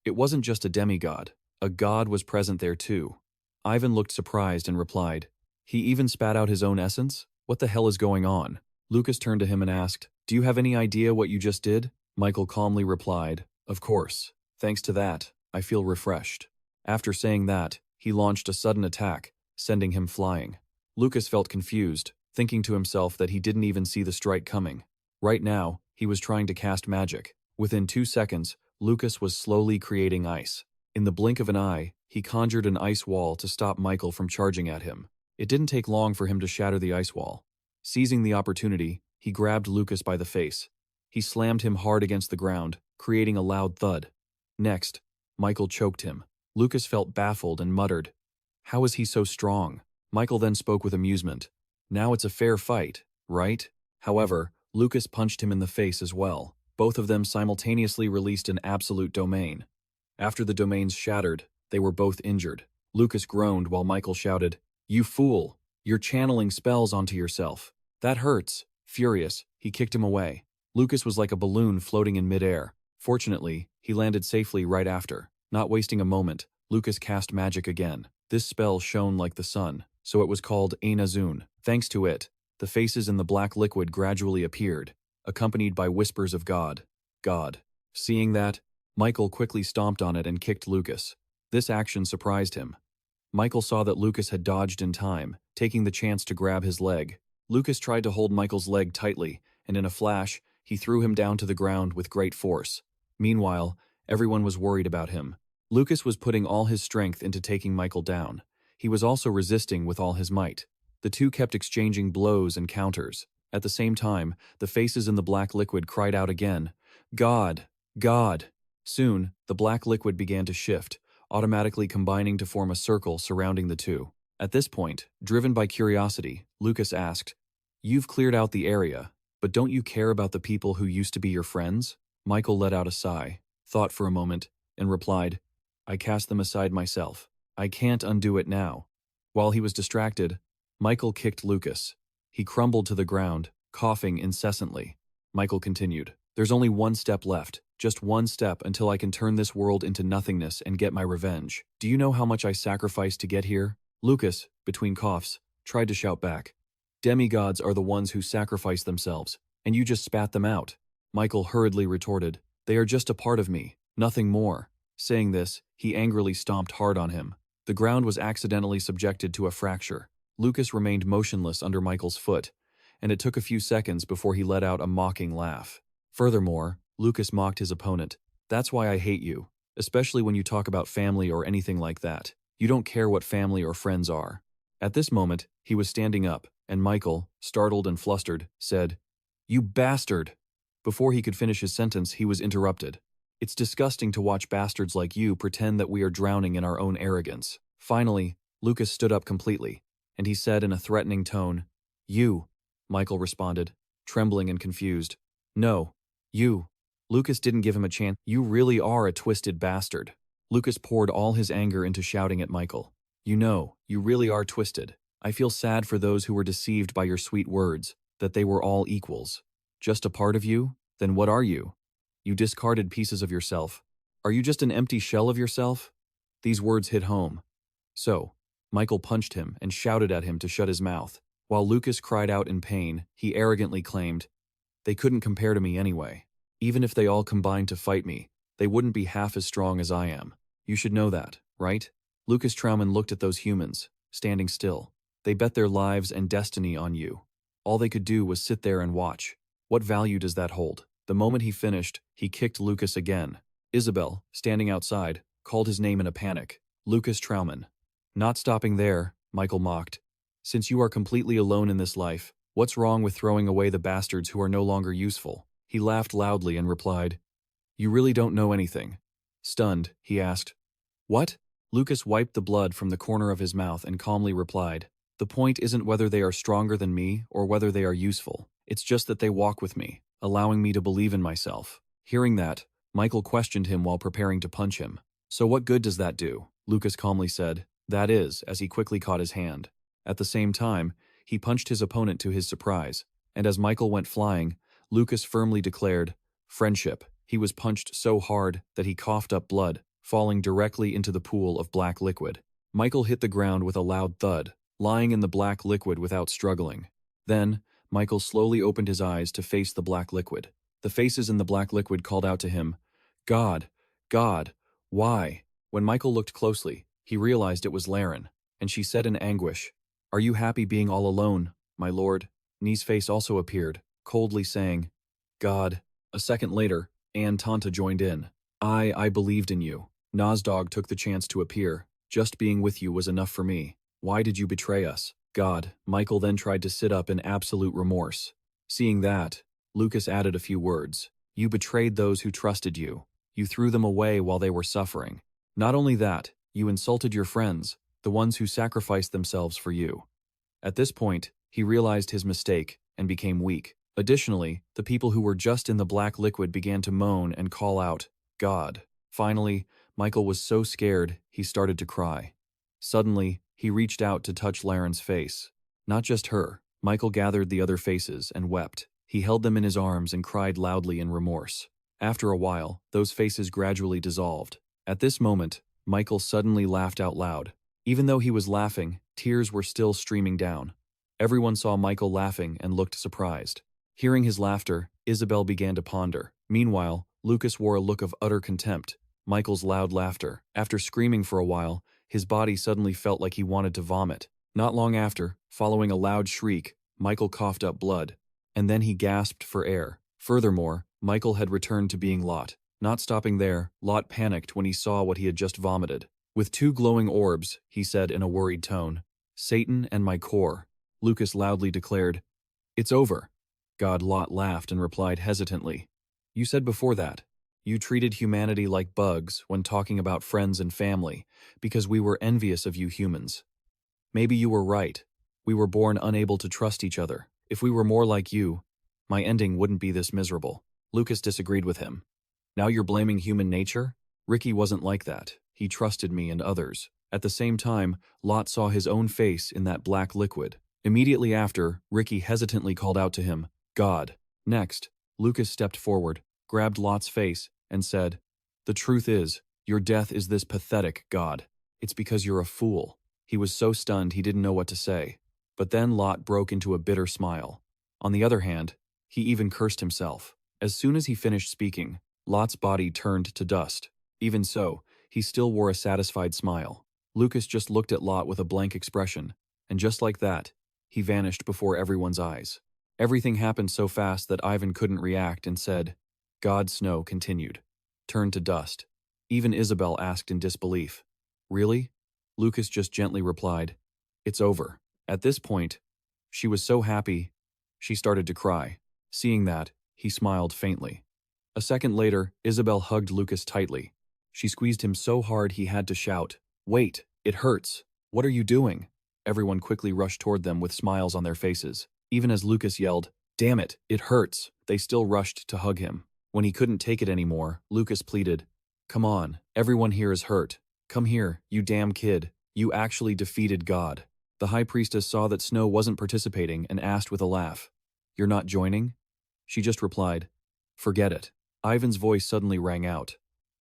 It wasn't just a demigod. A god was present there too. Ivan looked surprised and replied, "He even spat out his own essence? What the hell is going on?" Lucas turned to him and asked, "Do you have any idea what you just did?" Michael calmly replied, "Of course. Thanks to that, I feel refreshed." After saying that, he launched a sudden attack, sending him flying. Lucas felt confused, thinking to himself that he didn't even see the strike coming. Right now, he was trying to cast magic. Within 2 seconds, Lucas was slowly creating ice. In the blink of an eye, he conjured an ice wall to stop Michael from charging at him. It didn't take long for him to shatter the ice wall. Seizing the opportunity, he grabbed Lucas by the face. He slammed him hard against the ground, creating a loud thud. Next, Michael choked him. Lucas felt baffled and muttered, "How is he so strong?" Michael then spoke with amusement. "Now it's a fair fight, right?" However, Lucas punched him in the face as well. Both of them simultaneously released an absolute domain. After the domains shattered, they were both injured. Lucas groaned while Michael shouted, "You fool! You're channeling spells onto yourself. That hurts." Furious, he kicked him away. Lucas was like a balloon floating in midair. Fortunately, he landed safely right after. Not wasting a moment, Lucas cast magic again. This spell shone like the sun, so it was called Einazun. Thanks to it, the faces in the black liquid gradually appeared, accompanied by whispers of God. God. Seeing that, Michael quickly stomped on it and kicked Lucas. This action surprised him. Michael saw that Lucas had dodged in time, taking the chance to grab his leg. Lucas tried to hold Michael's leg tightly, and in a flash, he threw him down to the ground with great force. Meanwhile, everyone was worried about him. Lucas was putting all his strength into taking Michael down. He was also resisting with all his might. The two kept exchanging blows and counters. At the same time, the faces in the black liquid cried out again, "God! God!" Soon, the black liquid began to shift, automatically combining to form a circle surrounding the two. At this point, driven by curiosity, Lucas asked, "You've cleared out the area, but don't you care about the people who used to be your friends?" Michael let out a sigh, thought for a moment, and replied, "I cast them aside myself. I can't undo it now." While he was distracted, Michael kicked Lucas. He crumbled to the ground, coughing incessantly. Michael continued, "There's only one step left, just one step until I can turn this world into nothingness and get my revenge. Do you know how much I sacrificed to get here?" Lucas, between coughs, tried to shout back, "Demigods are the ones who sacrifice themselves, and you just spat them out." Michael hurriedly retorted, "They are just a part of me, nothing more." Saying this, he angrily stomped hard on him. The ground was accidentally subjected to a fracture. Lucas remained motionless under Michael's foot, and it took a few seconds before he let out a mocking laugh. Furthermore, Lucas mocked his opponent. "That's why I hate you, especially when you talk about family or anything like that. You don't care what family or friends are." At this moment, he was standing up, and Michael, startled and flustered, said, "You bastard!" Before he could finish his sentence, he was interrupted. "It's disgusting to watch bastards like you pretend that we are drowning in our own arrogance." Finally, Lucas stood up completely, and he said in a threatening tone, "You." Michael responded, trembling and confused, "No, you." Lucas didn't give him a chance. "You really are a twisted bastard." Lucas poured all his anger into shouting at Michael, "You know, you really are twisted. I feel sad for those who were deceived by your sweet words, that they were all equals. Just a part of you? Then what are you? You discarded pieces of yourself. Are you just an empty shell of yourself?" These words hit home. So, Michael punched him and shouted at him to shut his mouth. While Lucas cried out in pain, he arrogantly claimed, "They couldn't compare to me anyway. Even if they all combined to fight me, they wouldn't be half as strong as I am. You should know that, right?" Lucas Trauman looked at those humans, standing still. They bet their lives and destiny on you. All they could do was sit there and watch. What value does that hold? The moment he finished, he kicked Lucas again. Isabel, standing outside, called his name in a panic. Lucas Trauman. Not stopping there, Michael mocked. "Since you are completely alone in this life, what's wrong with throwing away the bastards who are no longer useful?" He laughed loudly and replied, "You really don't know anything." Stunned, he asked, "What?" Lucas wiped the blood from the corner of his mouth and calmly replied, "The point isn't whether they are stronger than me or whether they are useful. It's just that they walk with me, allowing me to believe in myself." Hearing that, Michael questioned him while preparing to punch him. "So what good does that do?" Lucas calmly said, "That is," as he quickly caught his hand. At the same time, he punched his opponent to his surprise, and as Michael went flying, Lucas firmly declared, "Friendship." He was punched so hard that he coughed up blood, falling directly into the pool of black liquid. Michael hit the ground with a loud thud, lying in the black liquid without struggling. Then, Michael slowly opened his eyes to face the black liquid. The faces in the black liquid called out to him, "God, God, why?" When Michael looked closely, he realized it was Laren, and she said in anguish, "Are you happy being all alone, my lord?" Nee's face also appeared, coldly saying, "God." A second later, Anne Tanta joined in. I believed in you. Nozdog took the chance to appear. Just being with you was enough for me. Why did you betray us? God. Michael then tried to sit up in absolute remorse. Seeing that, Lucas added a few words. You betrayed those who trusted you. You threw them away while they were suffering. Not only that, you insulted your friends, the ones who sacrificed themselves for you. At this point, he realized his mistake and became weak. Additionally, the people who were just in the black liquid began to moan and call out, "God." Finally, Michael was so scared, he started to cry. Suddenly, he reached out to touch Laren's face. Not just her, Michael gathered the other faces and wept. He held them in his arms and cried loudly in remorse. After a while, those faces gradually dissolved. At this moment, Michael suddenly laughed out loud. Even though he was laughing, tears were still streaming down. Everyone saw Michael laughing and looked surprised. Hearing his laughter, Isabel began to ponder. Meanwhile, Lucas wore a look of utter contempt. Michael's loud laughter. After screaming for a while, his body suddenly felt like he wanted to vomit. Not long after, following a loud shriek, Michael coughed up blood. And then he gasped for air. Furthermore, Michael had returned to being Lot. Not stopping there, Lot panicked when he saw what he had just vomited. With two glowing orbs, he said in a worried tone, "Satan and my core." Lucas loudly declared, "It's over." God. Lot laughed and replied hesitantly, "You said before that, you treated humanity like bugs when talking about friends and family, because we were envious of you humans. Maybe you were right. We were born unable to trust each other. If we were more like you, my ending wouldn't be this miserable." Lucas disagreed with him. "Now you're blaming human nature? Ricky wasn't like that. He trusted me and others." At the same time, Lot saw his own face in that black liquid. Immediately after, Ricky hesitantly called out to him, "God." Next, Lucas stepped forward, grabbed Lot's face, and said, "The truth is, your death is this pathetic, God. It's because you're a fool." He was so stunned he didn't know what to say. But then Lot broke into a bitter smile. On the other hand, he even cursed himself. As soon as he finished speaking, Lot's body turned to dust. Even so, he still wore a satisfied smile. Lucas just looked at Lot with a blank expression, and just like that, he vanished before everyone's eyes. Everything happened so fast that Ivan couldn't react and said, "God." Snow continued, turned to dust. Even Isabel asked in disbelief, "Really?" Lucas just gently replied, "It's over." At this point, she was so happy, she started to cry. Seeing that, he smiled faintly. A second later, Isabel hugged Lucas tightly. She squeezed him so hard he had to shout, "Wait, it hurts. What are you doing?" Everyone quickly rushed toward them with smiles on their faces. Even as Lucas yelled, "Damn it, it hurts," they still rushed to hug him. When he couldn't take it anymore, Lucas pleaded, "Come on, everyone here is hurt. Come here, you damn kid. You actually defeated God." The high priestess saw that Snow wasn't participating and asked with a laugh, "You're not joining?" She just replied, "Forget it." Ivan's voice suddenly rang out,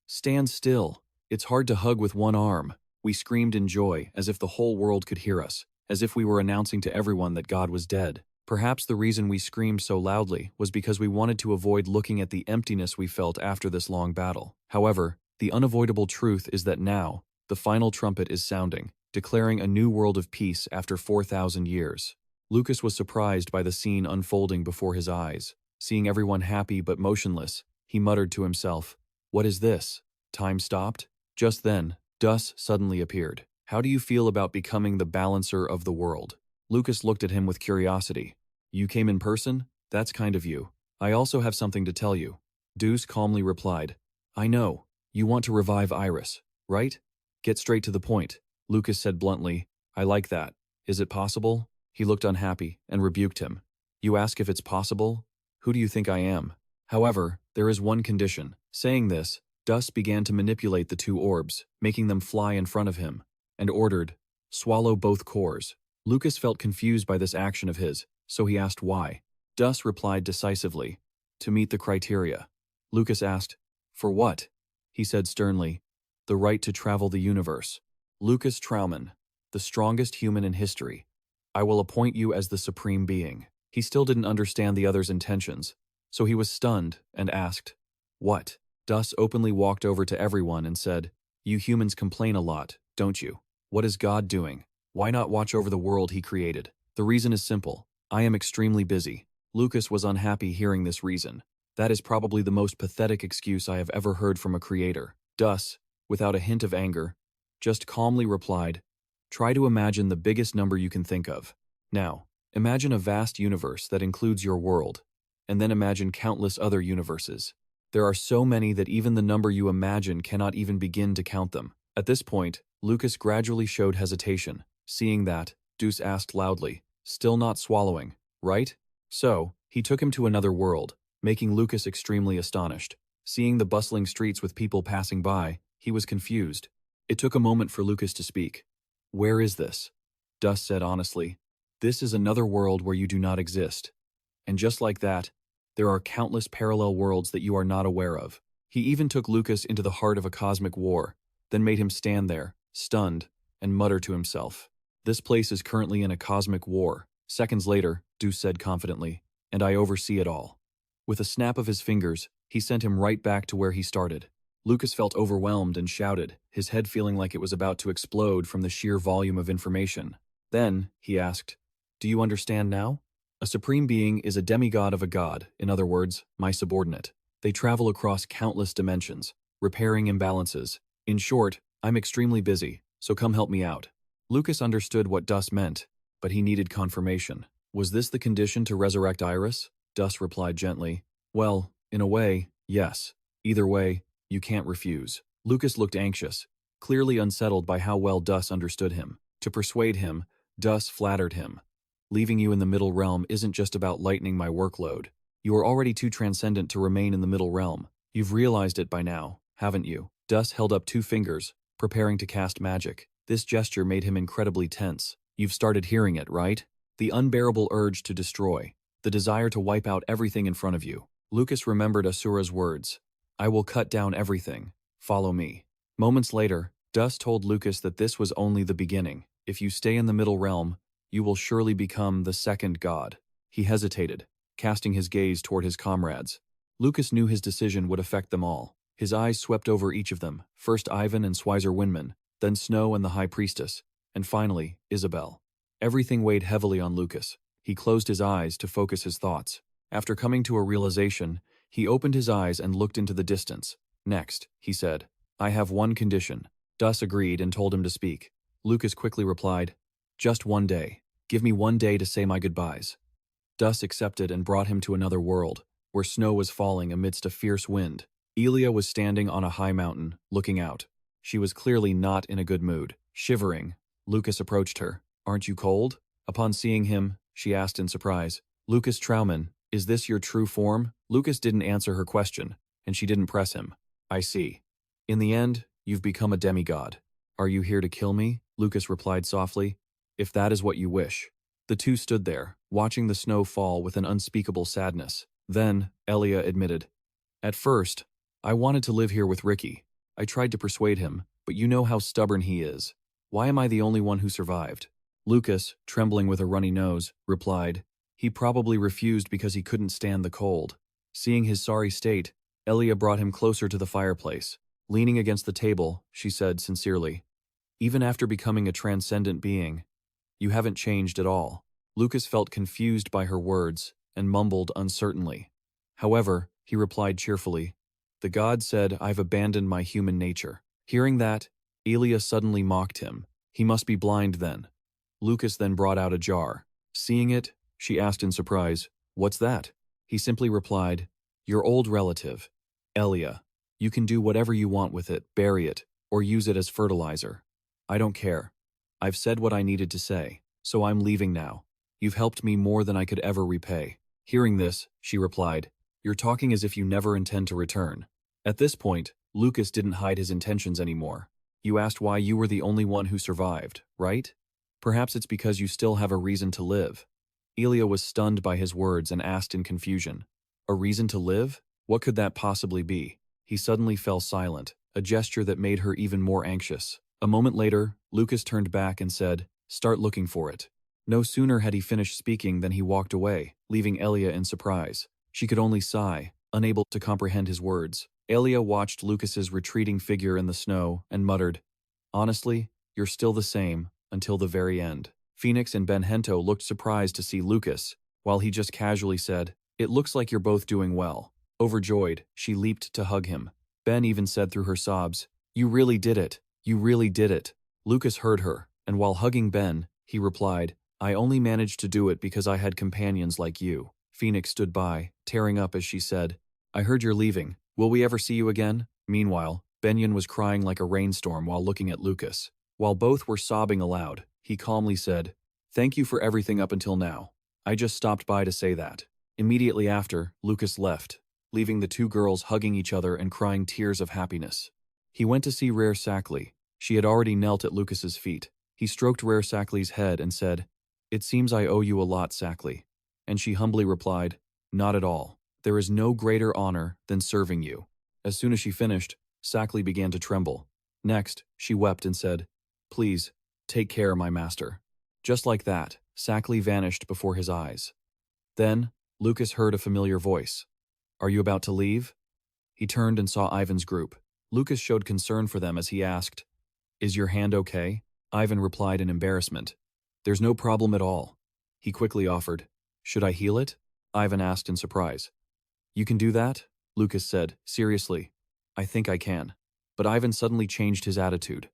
"Stand still. It's hard to hug with one arm." We screamed in joy, as if the whole world could hear us, as if we were announcing to everyone that God was dead. Perhaps the reason we screamed so loudly was because we wanted to avoid looking at the emptiness we felt after this long battle. However, the unavoidable truth is that now, the final trumpet is sounding, declaring a new world of peace after 4,000 years. Lucas was surprised by the scene unfolding before his eyes. Seeing everyone happy but motionless, he muttered to himself, "What is this? Time stopped?" Just then, Dus suddenly appeared. "How do you feel about becoming the balancer of the world?" Lucas looked at him with curiosity. "You came in person? That's kind of you. I also have something to tell you." Deuce calmly replied, "I know. You want to revive Iris, right? Get straight to the point." Lucas said bluntly, "I like that. Is it possible?" He looked unhappy and rebuked him. "You ask if it's possible? Who do you think I am? However, there is one condition." Saying this, Dus began to manipulate the two orbs, making them fly in front of him, and ordered, "Swallow both cores." Lucas felt confused by this action of his, so he asked why. Dus replied decisively, "To meet the criteria." Lucas asked, "For what?" He said sternly, "The right to travel the universe." Lucas Trauman, the strongest human in history. I will appoint you as the supreme being. He still didn't understand the other's intentions, so he was stunned and asked, "What?" Dus openly walked over to everyone and said, "You humans complain a lot, don't you? What is God doing? Why not watch over the world he created? The reason is simple. I am extremely busy." Lucas was unhappy hearing this reason. That is probably the most pathetic excuse I have ever heard from a creator. Dus, without a hint of anger, just calmly replied, "Try to imagine the biggest number you can think of. Now, imagine a vast universe that includes your world, and then imagine countless other universes. There are so many that even the number you imagine cannot even begin to count them." At this point, Lucas gradually showed hesitation. Seeing that, Dus asked loudly, still not swallowing, "Right?" So, he took him to another world, making Lucas extremely astonished. Seeing the bustling streets with people passing by, he was confused. It took a moment for Lucas to speak. "Where is this?" Dus said honestly, "This is another world where you do not exist. And just like that, there are countless parallel worlds that you are not aware of." He even took Lucas into the heart of a cosmic war, then made him stand there, stunned, and mutter to himself, "This place is currently in a cosmic war." Seconds later, Dus said confidently, "And I oversee it all." With a snap of his fingers, he sent him right back to where he started. Lucas felt overwhelmed and shouted, his head feeling like it was about to explode from the sheer volume of information. Then, he asked, "Do you understand now? A supreme being is a demigod of a god, in other words, my subordinate. They travel across countless dimensions, repairing imbalances. In short, I'm extremely busy, so come help me out." Lucas understood what Dus meant, but he needed confirmation. Was this the condition to resurrect Iris? Dus replied gently, "Well, in a way, yes. Either way, you can't refuse." Lucas looked anxious, clearly unsettled by how well Dus understood him. To persuade him, Dus flattered him. "Leaving you in the middle realm isn't just about lightening my workload. You are already too transcendent to remain in the middle realm. You've realized it by now, haven't you?" Dus held up 2 fingers, preparing to cast magic. This gesture made him incredibly tense. "You've started hearing it, right? The unbearable urge to destroy. The desire to wipe out everything in front of you." Lucas remembered Asura's words, "I will cut down everything. Follow me." Moments later, Dus told Lucas that this was only the beginning. If you stay in the middle realm, you will surely become the second god. He hesitated, casting his gaze toward his comrades. Lucas knew his decision would affect them all. His eyes swept over each of them, first Ivan and Swizer Winman, then Snow and the High Priestess, and finally, Isabel. Everything weighed heavily on Lucas. He closed his eyes to focus his thoughts. After coming to a realization, he opened his eyes and looked into the distance. "Next," he said, "I have one condition." Dus agreed and told him to speak. Lucas quickly replied, "Just one day. Give me one day to say my goodbyes." Dus accepted and brought him to another world, where snow was falling amidst a fierce wind. Elia was standing on a high mountain, looking out. She was clearly not in a good mood. Shivering, Lucas approached her. "Aren't you cold?" Upon seeing him, she asked in surprise, "Lucas Trauman, is this your true form?" Lucas didn't answer her question, and she didn't press him. "I see. In the end, you've become a demigod. Are you here to kill me?" Lucas replied softly, "If that is what you wish." The two stood there, watching the snow fall with an unspeakable sadness. Then, Elia admitted, "At first, I wanted to live here with Ricky. I tried to persuade him, but you know how stubborn he is. Why am I the only one who survived?" Lucas, trembling with a runny nose, replied, "He probably refused because he couldn't stand the cold." Seeing his sorry state, Elia brought him closer to the fireplace. Leaning against the table, she said sincerely, "Even after becoming a transcendent being, you haven't changed at all." Lucas felt confused by her words and mumbled uncertainly. However, he replied cheerfully, "The god said I've abandoned my human nature." Hearing that, Elia suddenly mocked him. He must be blind then. Lucas then brought out a jar. Seeing it, she asked in surprise, "What's that?" He simply replied, "Your old relative, Elia. You can do whatever you want with it, bury it, or use it as fertilizer. I don't care. I've said what I needed to say, so I'm leaving now. You've helped me more than I could ever repay." Hearing this, she replied, "You're talking as if you never intend to return." At this point, Lucas didn't hide his intentions anymore. "You asked why you were the only one who survived, right? Perhaps it's because you still have a reason to live." Elia was stunned by his words and asked in confusion, "A reason to live? What could that possibly be?" He suddenly fell silent, a gesture that made her even more anxious. A moment later, Lucas turned back and said, "Start looking for it." No sooner had he finished speaking than he walked away, leaving Elia in surprise. She could only sigh, unable to comprehend his words. Elia watched Lucas's retreating figure in the snow and muttered, "Honestly, you're still the same, until the very end." Phoenix and Benhento looked surprised to see Lucas, while he just casually said, "It looks like you're both doing well." Overjoyed, she leaped to hug him. Ben even said through her sobs, "You really did it. You really did it." Lucas heard her, and while hugging Ben, he replied, "I only managed to do it because I had companions like you." Phoenix stood by, tearing up as she said, "I heard you're leaving. Will we ever see you again?" Meanwhile, Benyon was crying like a rainstorm while looking at Lucas. While both were sobbing aloud, he calmly said, "Thank you for everything up until now. I just stopped by to say that." Immediately after, Lucas left, leaving the two girls hugging each other and crying tears of happiness. He went to see Rare Sackley. She had already knelt at Lucas's feet. He stroked Rare Sackley's head and said, "It seems I owe you a lot, Sackley." And she humbly replied, "Not at all. There is no greater honor than serving you." As soon as she finished, Sackley began to tremble. Next, she wept and said, "Please, take care, my master." Just like that, Sackley vanished before his eyes. Then, Lucas heard a familiar voice. "Are you about to leave?" He turned and saw Ivan's group. Lucas showed concern for them as he asked, "Is your hand okay?" Ivan replied in embarrassment, "There's no problem at all." He quickly offered, "Should I heal it?" Ivan asked in surprise. "You can do that?" Lucas said, seriously. "I think I can." But Ivan suddenly changed his attitude.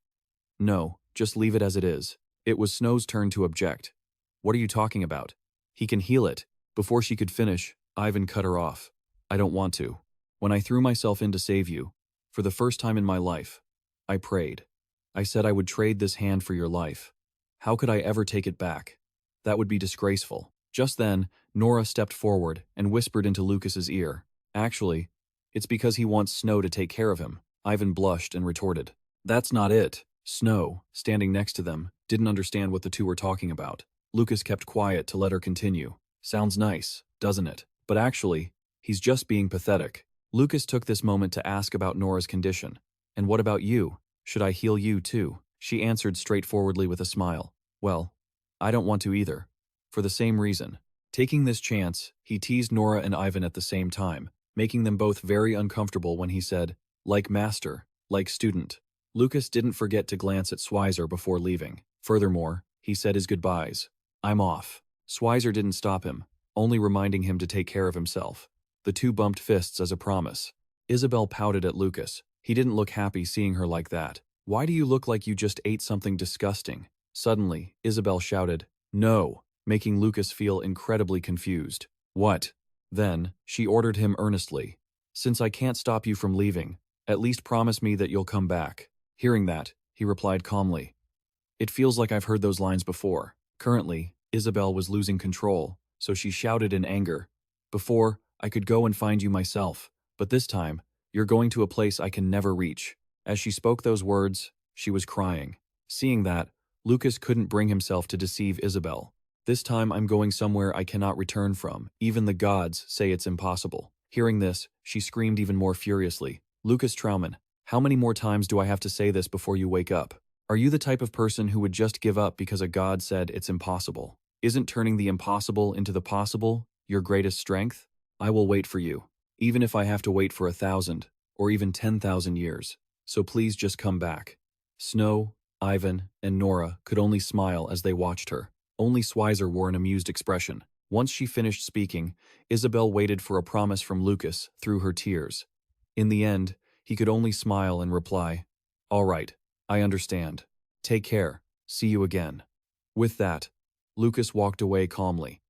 "No, just leave it as it is." It was Snow's turn to object. "What are you talking about? He can heal it." Before she could finish, Ivan cut her off. "I don't want to. When I threw myself in to save you, for the first time in my life, I prayed. I said I would trade this hand for your life. How could I ever take it back? That would be disgraceful." Just then, Nora stepped forward and whispered into Lucas's ear, "Actually, it's because he wants Snow to take care of him." Ivan blushed and retorted, "That's not it." Snow, standing next to them, didn't understand what the two were talking about. Lucas kept quiet to let her continue. "Sounds nice, doesn't it? But actually, he's just being pathetic." Lucas took this moment to ask about Nora's condition. "And what about you? Should I heal you too?" She answered straightforwardly with a smile, "Well, I don't want to either. For the same reason." Taking this chance, he teased Nora and Ivan at the same time, making them both very uncomfortable when he said, "Like master, like student." Lucas didn't forget to glance at Schweizer before leaving. Furthermore, he said his goodbyes. "I'm off." Schweizer didn't stop him, only reminding him to take care of himself. The two bumped fists as a promise. Isabel pouted at Lucas. He didn't look happy seeing her like that. "Why do you look like you just ate something disgusting?" Suddenly, Isabel shouted, "No," making Lucas feel incredibly confused. "What?" Then, she ordered him earnestly, "Since I can't stop you from leaving, at least promise me that you'll come back." Hearing that, he replied calmly, "It feels like I've heard those lines before." Currently, Isabel was losing control, so she shouted in anger, "Before, I could go and find you myself, but this time, you're going to a place I can never reach." As she spoke those words, she was crying. Seeing that, Lucas couldn't bring himself to deceive Isabel. "This time I'm going somewhere I cannot return from. Even the gods say it's impossible." Hearing this, she screamed even more furiously, "Lucas Trauman, how many more times do I have to say this before you wake up? Are you the type of person who would just give up because a god said it's impossible? Isn't turning the impossible into the possible your greatest strength? I will wait for you, even if I have to wait for 1,000 or even 10,000 years. So please just come back." Snow, Ivan, and Nora could only smile as they watched her. Only Schweizer wore an amused expression. Once she finished speaking, Isabel waited for a promise from Lucas through her tears. In the end, he could only smile and reply, "All right, I understand. Take care. See you again." With that, Lucas walked away calmly.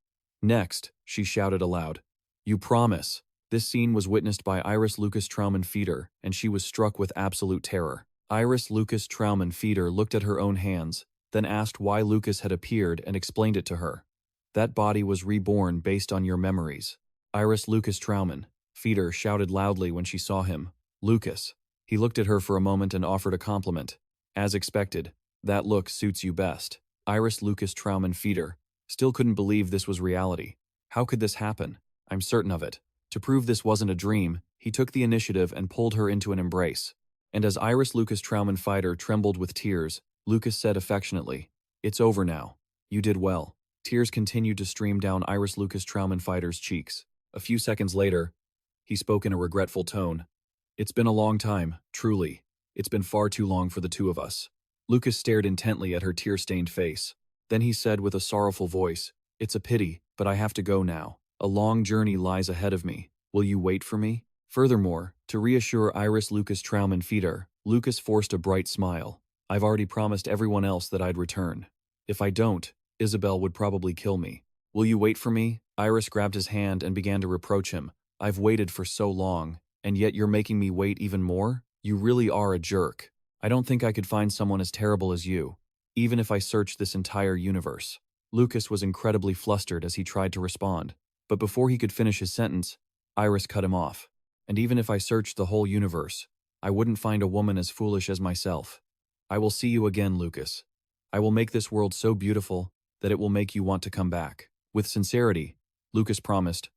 Next, she shouted aloud, "You promise." This scene was witnessed by Iris Lucas Trauman Feeder, and she was struck with absolute terror. Iris Lucas Trauman Feeder looked at her own hands, then asked why Lucas had appeared and explained it to her. "That body was reborn based on your memories." Iris Lucas Trauman Feeder shouted loudly when she saw him. "Lucas." He looked at her for a moment and offered a compliment. "As expected, that look suits you best." Iris Lucas Trauman Feeder still couldn't believe this was reality. How could this happen? I'm certain of it. To prove this wasn't a dream, he took the initiative and pulled her into an embrace. And as Iris Lucas Trauman fighter trembled with tears, Lucas said affectionately, "It's over now. You did well." Tears continued to stream down Iris Lucas Trauman fighter's cheeks. A few seconds later, he spoke in a regretful tone. "It's been a long time, truly. It's been far too long for the two of us." Lucas stared intently at her tear-stained face. Then he said with a sorrowful voice, "It's a pity, but I have to go now. A long journey lies ahead of me. Will you wait for me?" Furthermore, to reassure Iris Lucas Trauman Feeder, Lucas forced a bright smile. "I've already promised everyone else that I'd return. If I don't, Isabel would probably kill me. Will you wait for me?" Iris grabbed his hand and began to reproach him. "I've waited for so long, and yet you're making me wait even more? You really are a jerk. I don't think I could find someone as terrible as you, even if I searched this entire universe." Lucas was incredibly flustered as he tried to respond, but before he could finish his sentence, Iris cut him off. "And even if I searched the whole universe, I wouldn't find a woman as foolish as myself. I will see you again, Lucas. I will make this world so beautiful that it will make you want to come back." With sincerity, Lucas promised,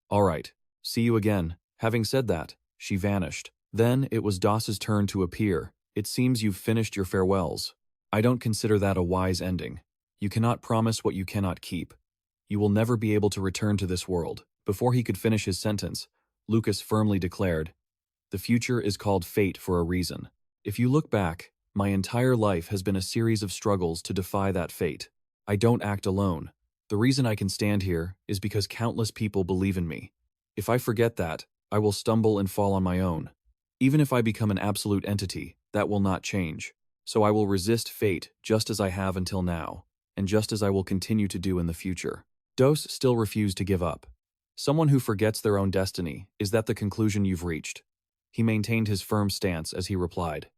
"All right, see you again." Having said that, she vanished. Then it was Doss's turn to appear. "It seems you've finished your farewells. I don't consider that a wise ending. You cannot promise what you cannot keep. You will never be able to return to this world." Before he could finish his sentence, Lucas firmly declared, "The future is called fate for a reason. If you look back, my entire life has been a series of struggles to defy that fate. I don't act alone. The reason I can stand here is because countless people believe in me. If I forget that, I will stumble and fall on my own. Even if I become an absolute entity, that will not change. So I will resist fate just as I have until now, and just as I will continue to do in the future." Dos still refused to give up. "Someone who forgets their own destiny, is that the conclusion you've reached?" He maintained his firm stance as he replied,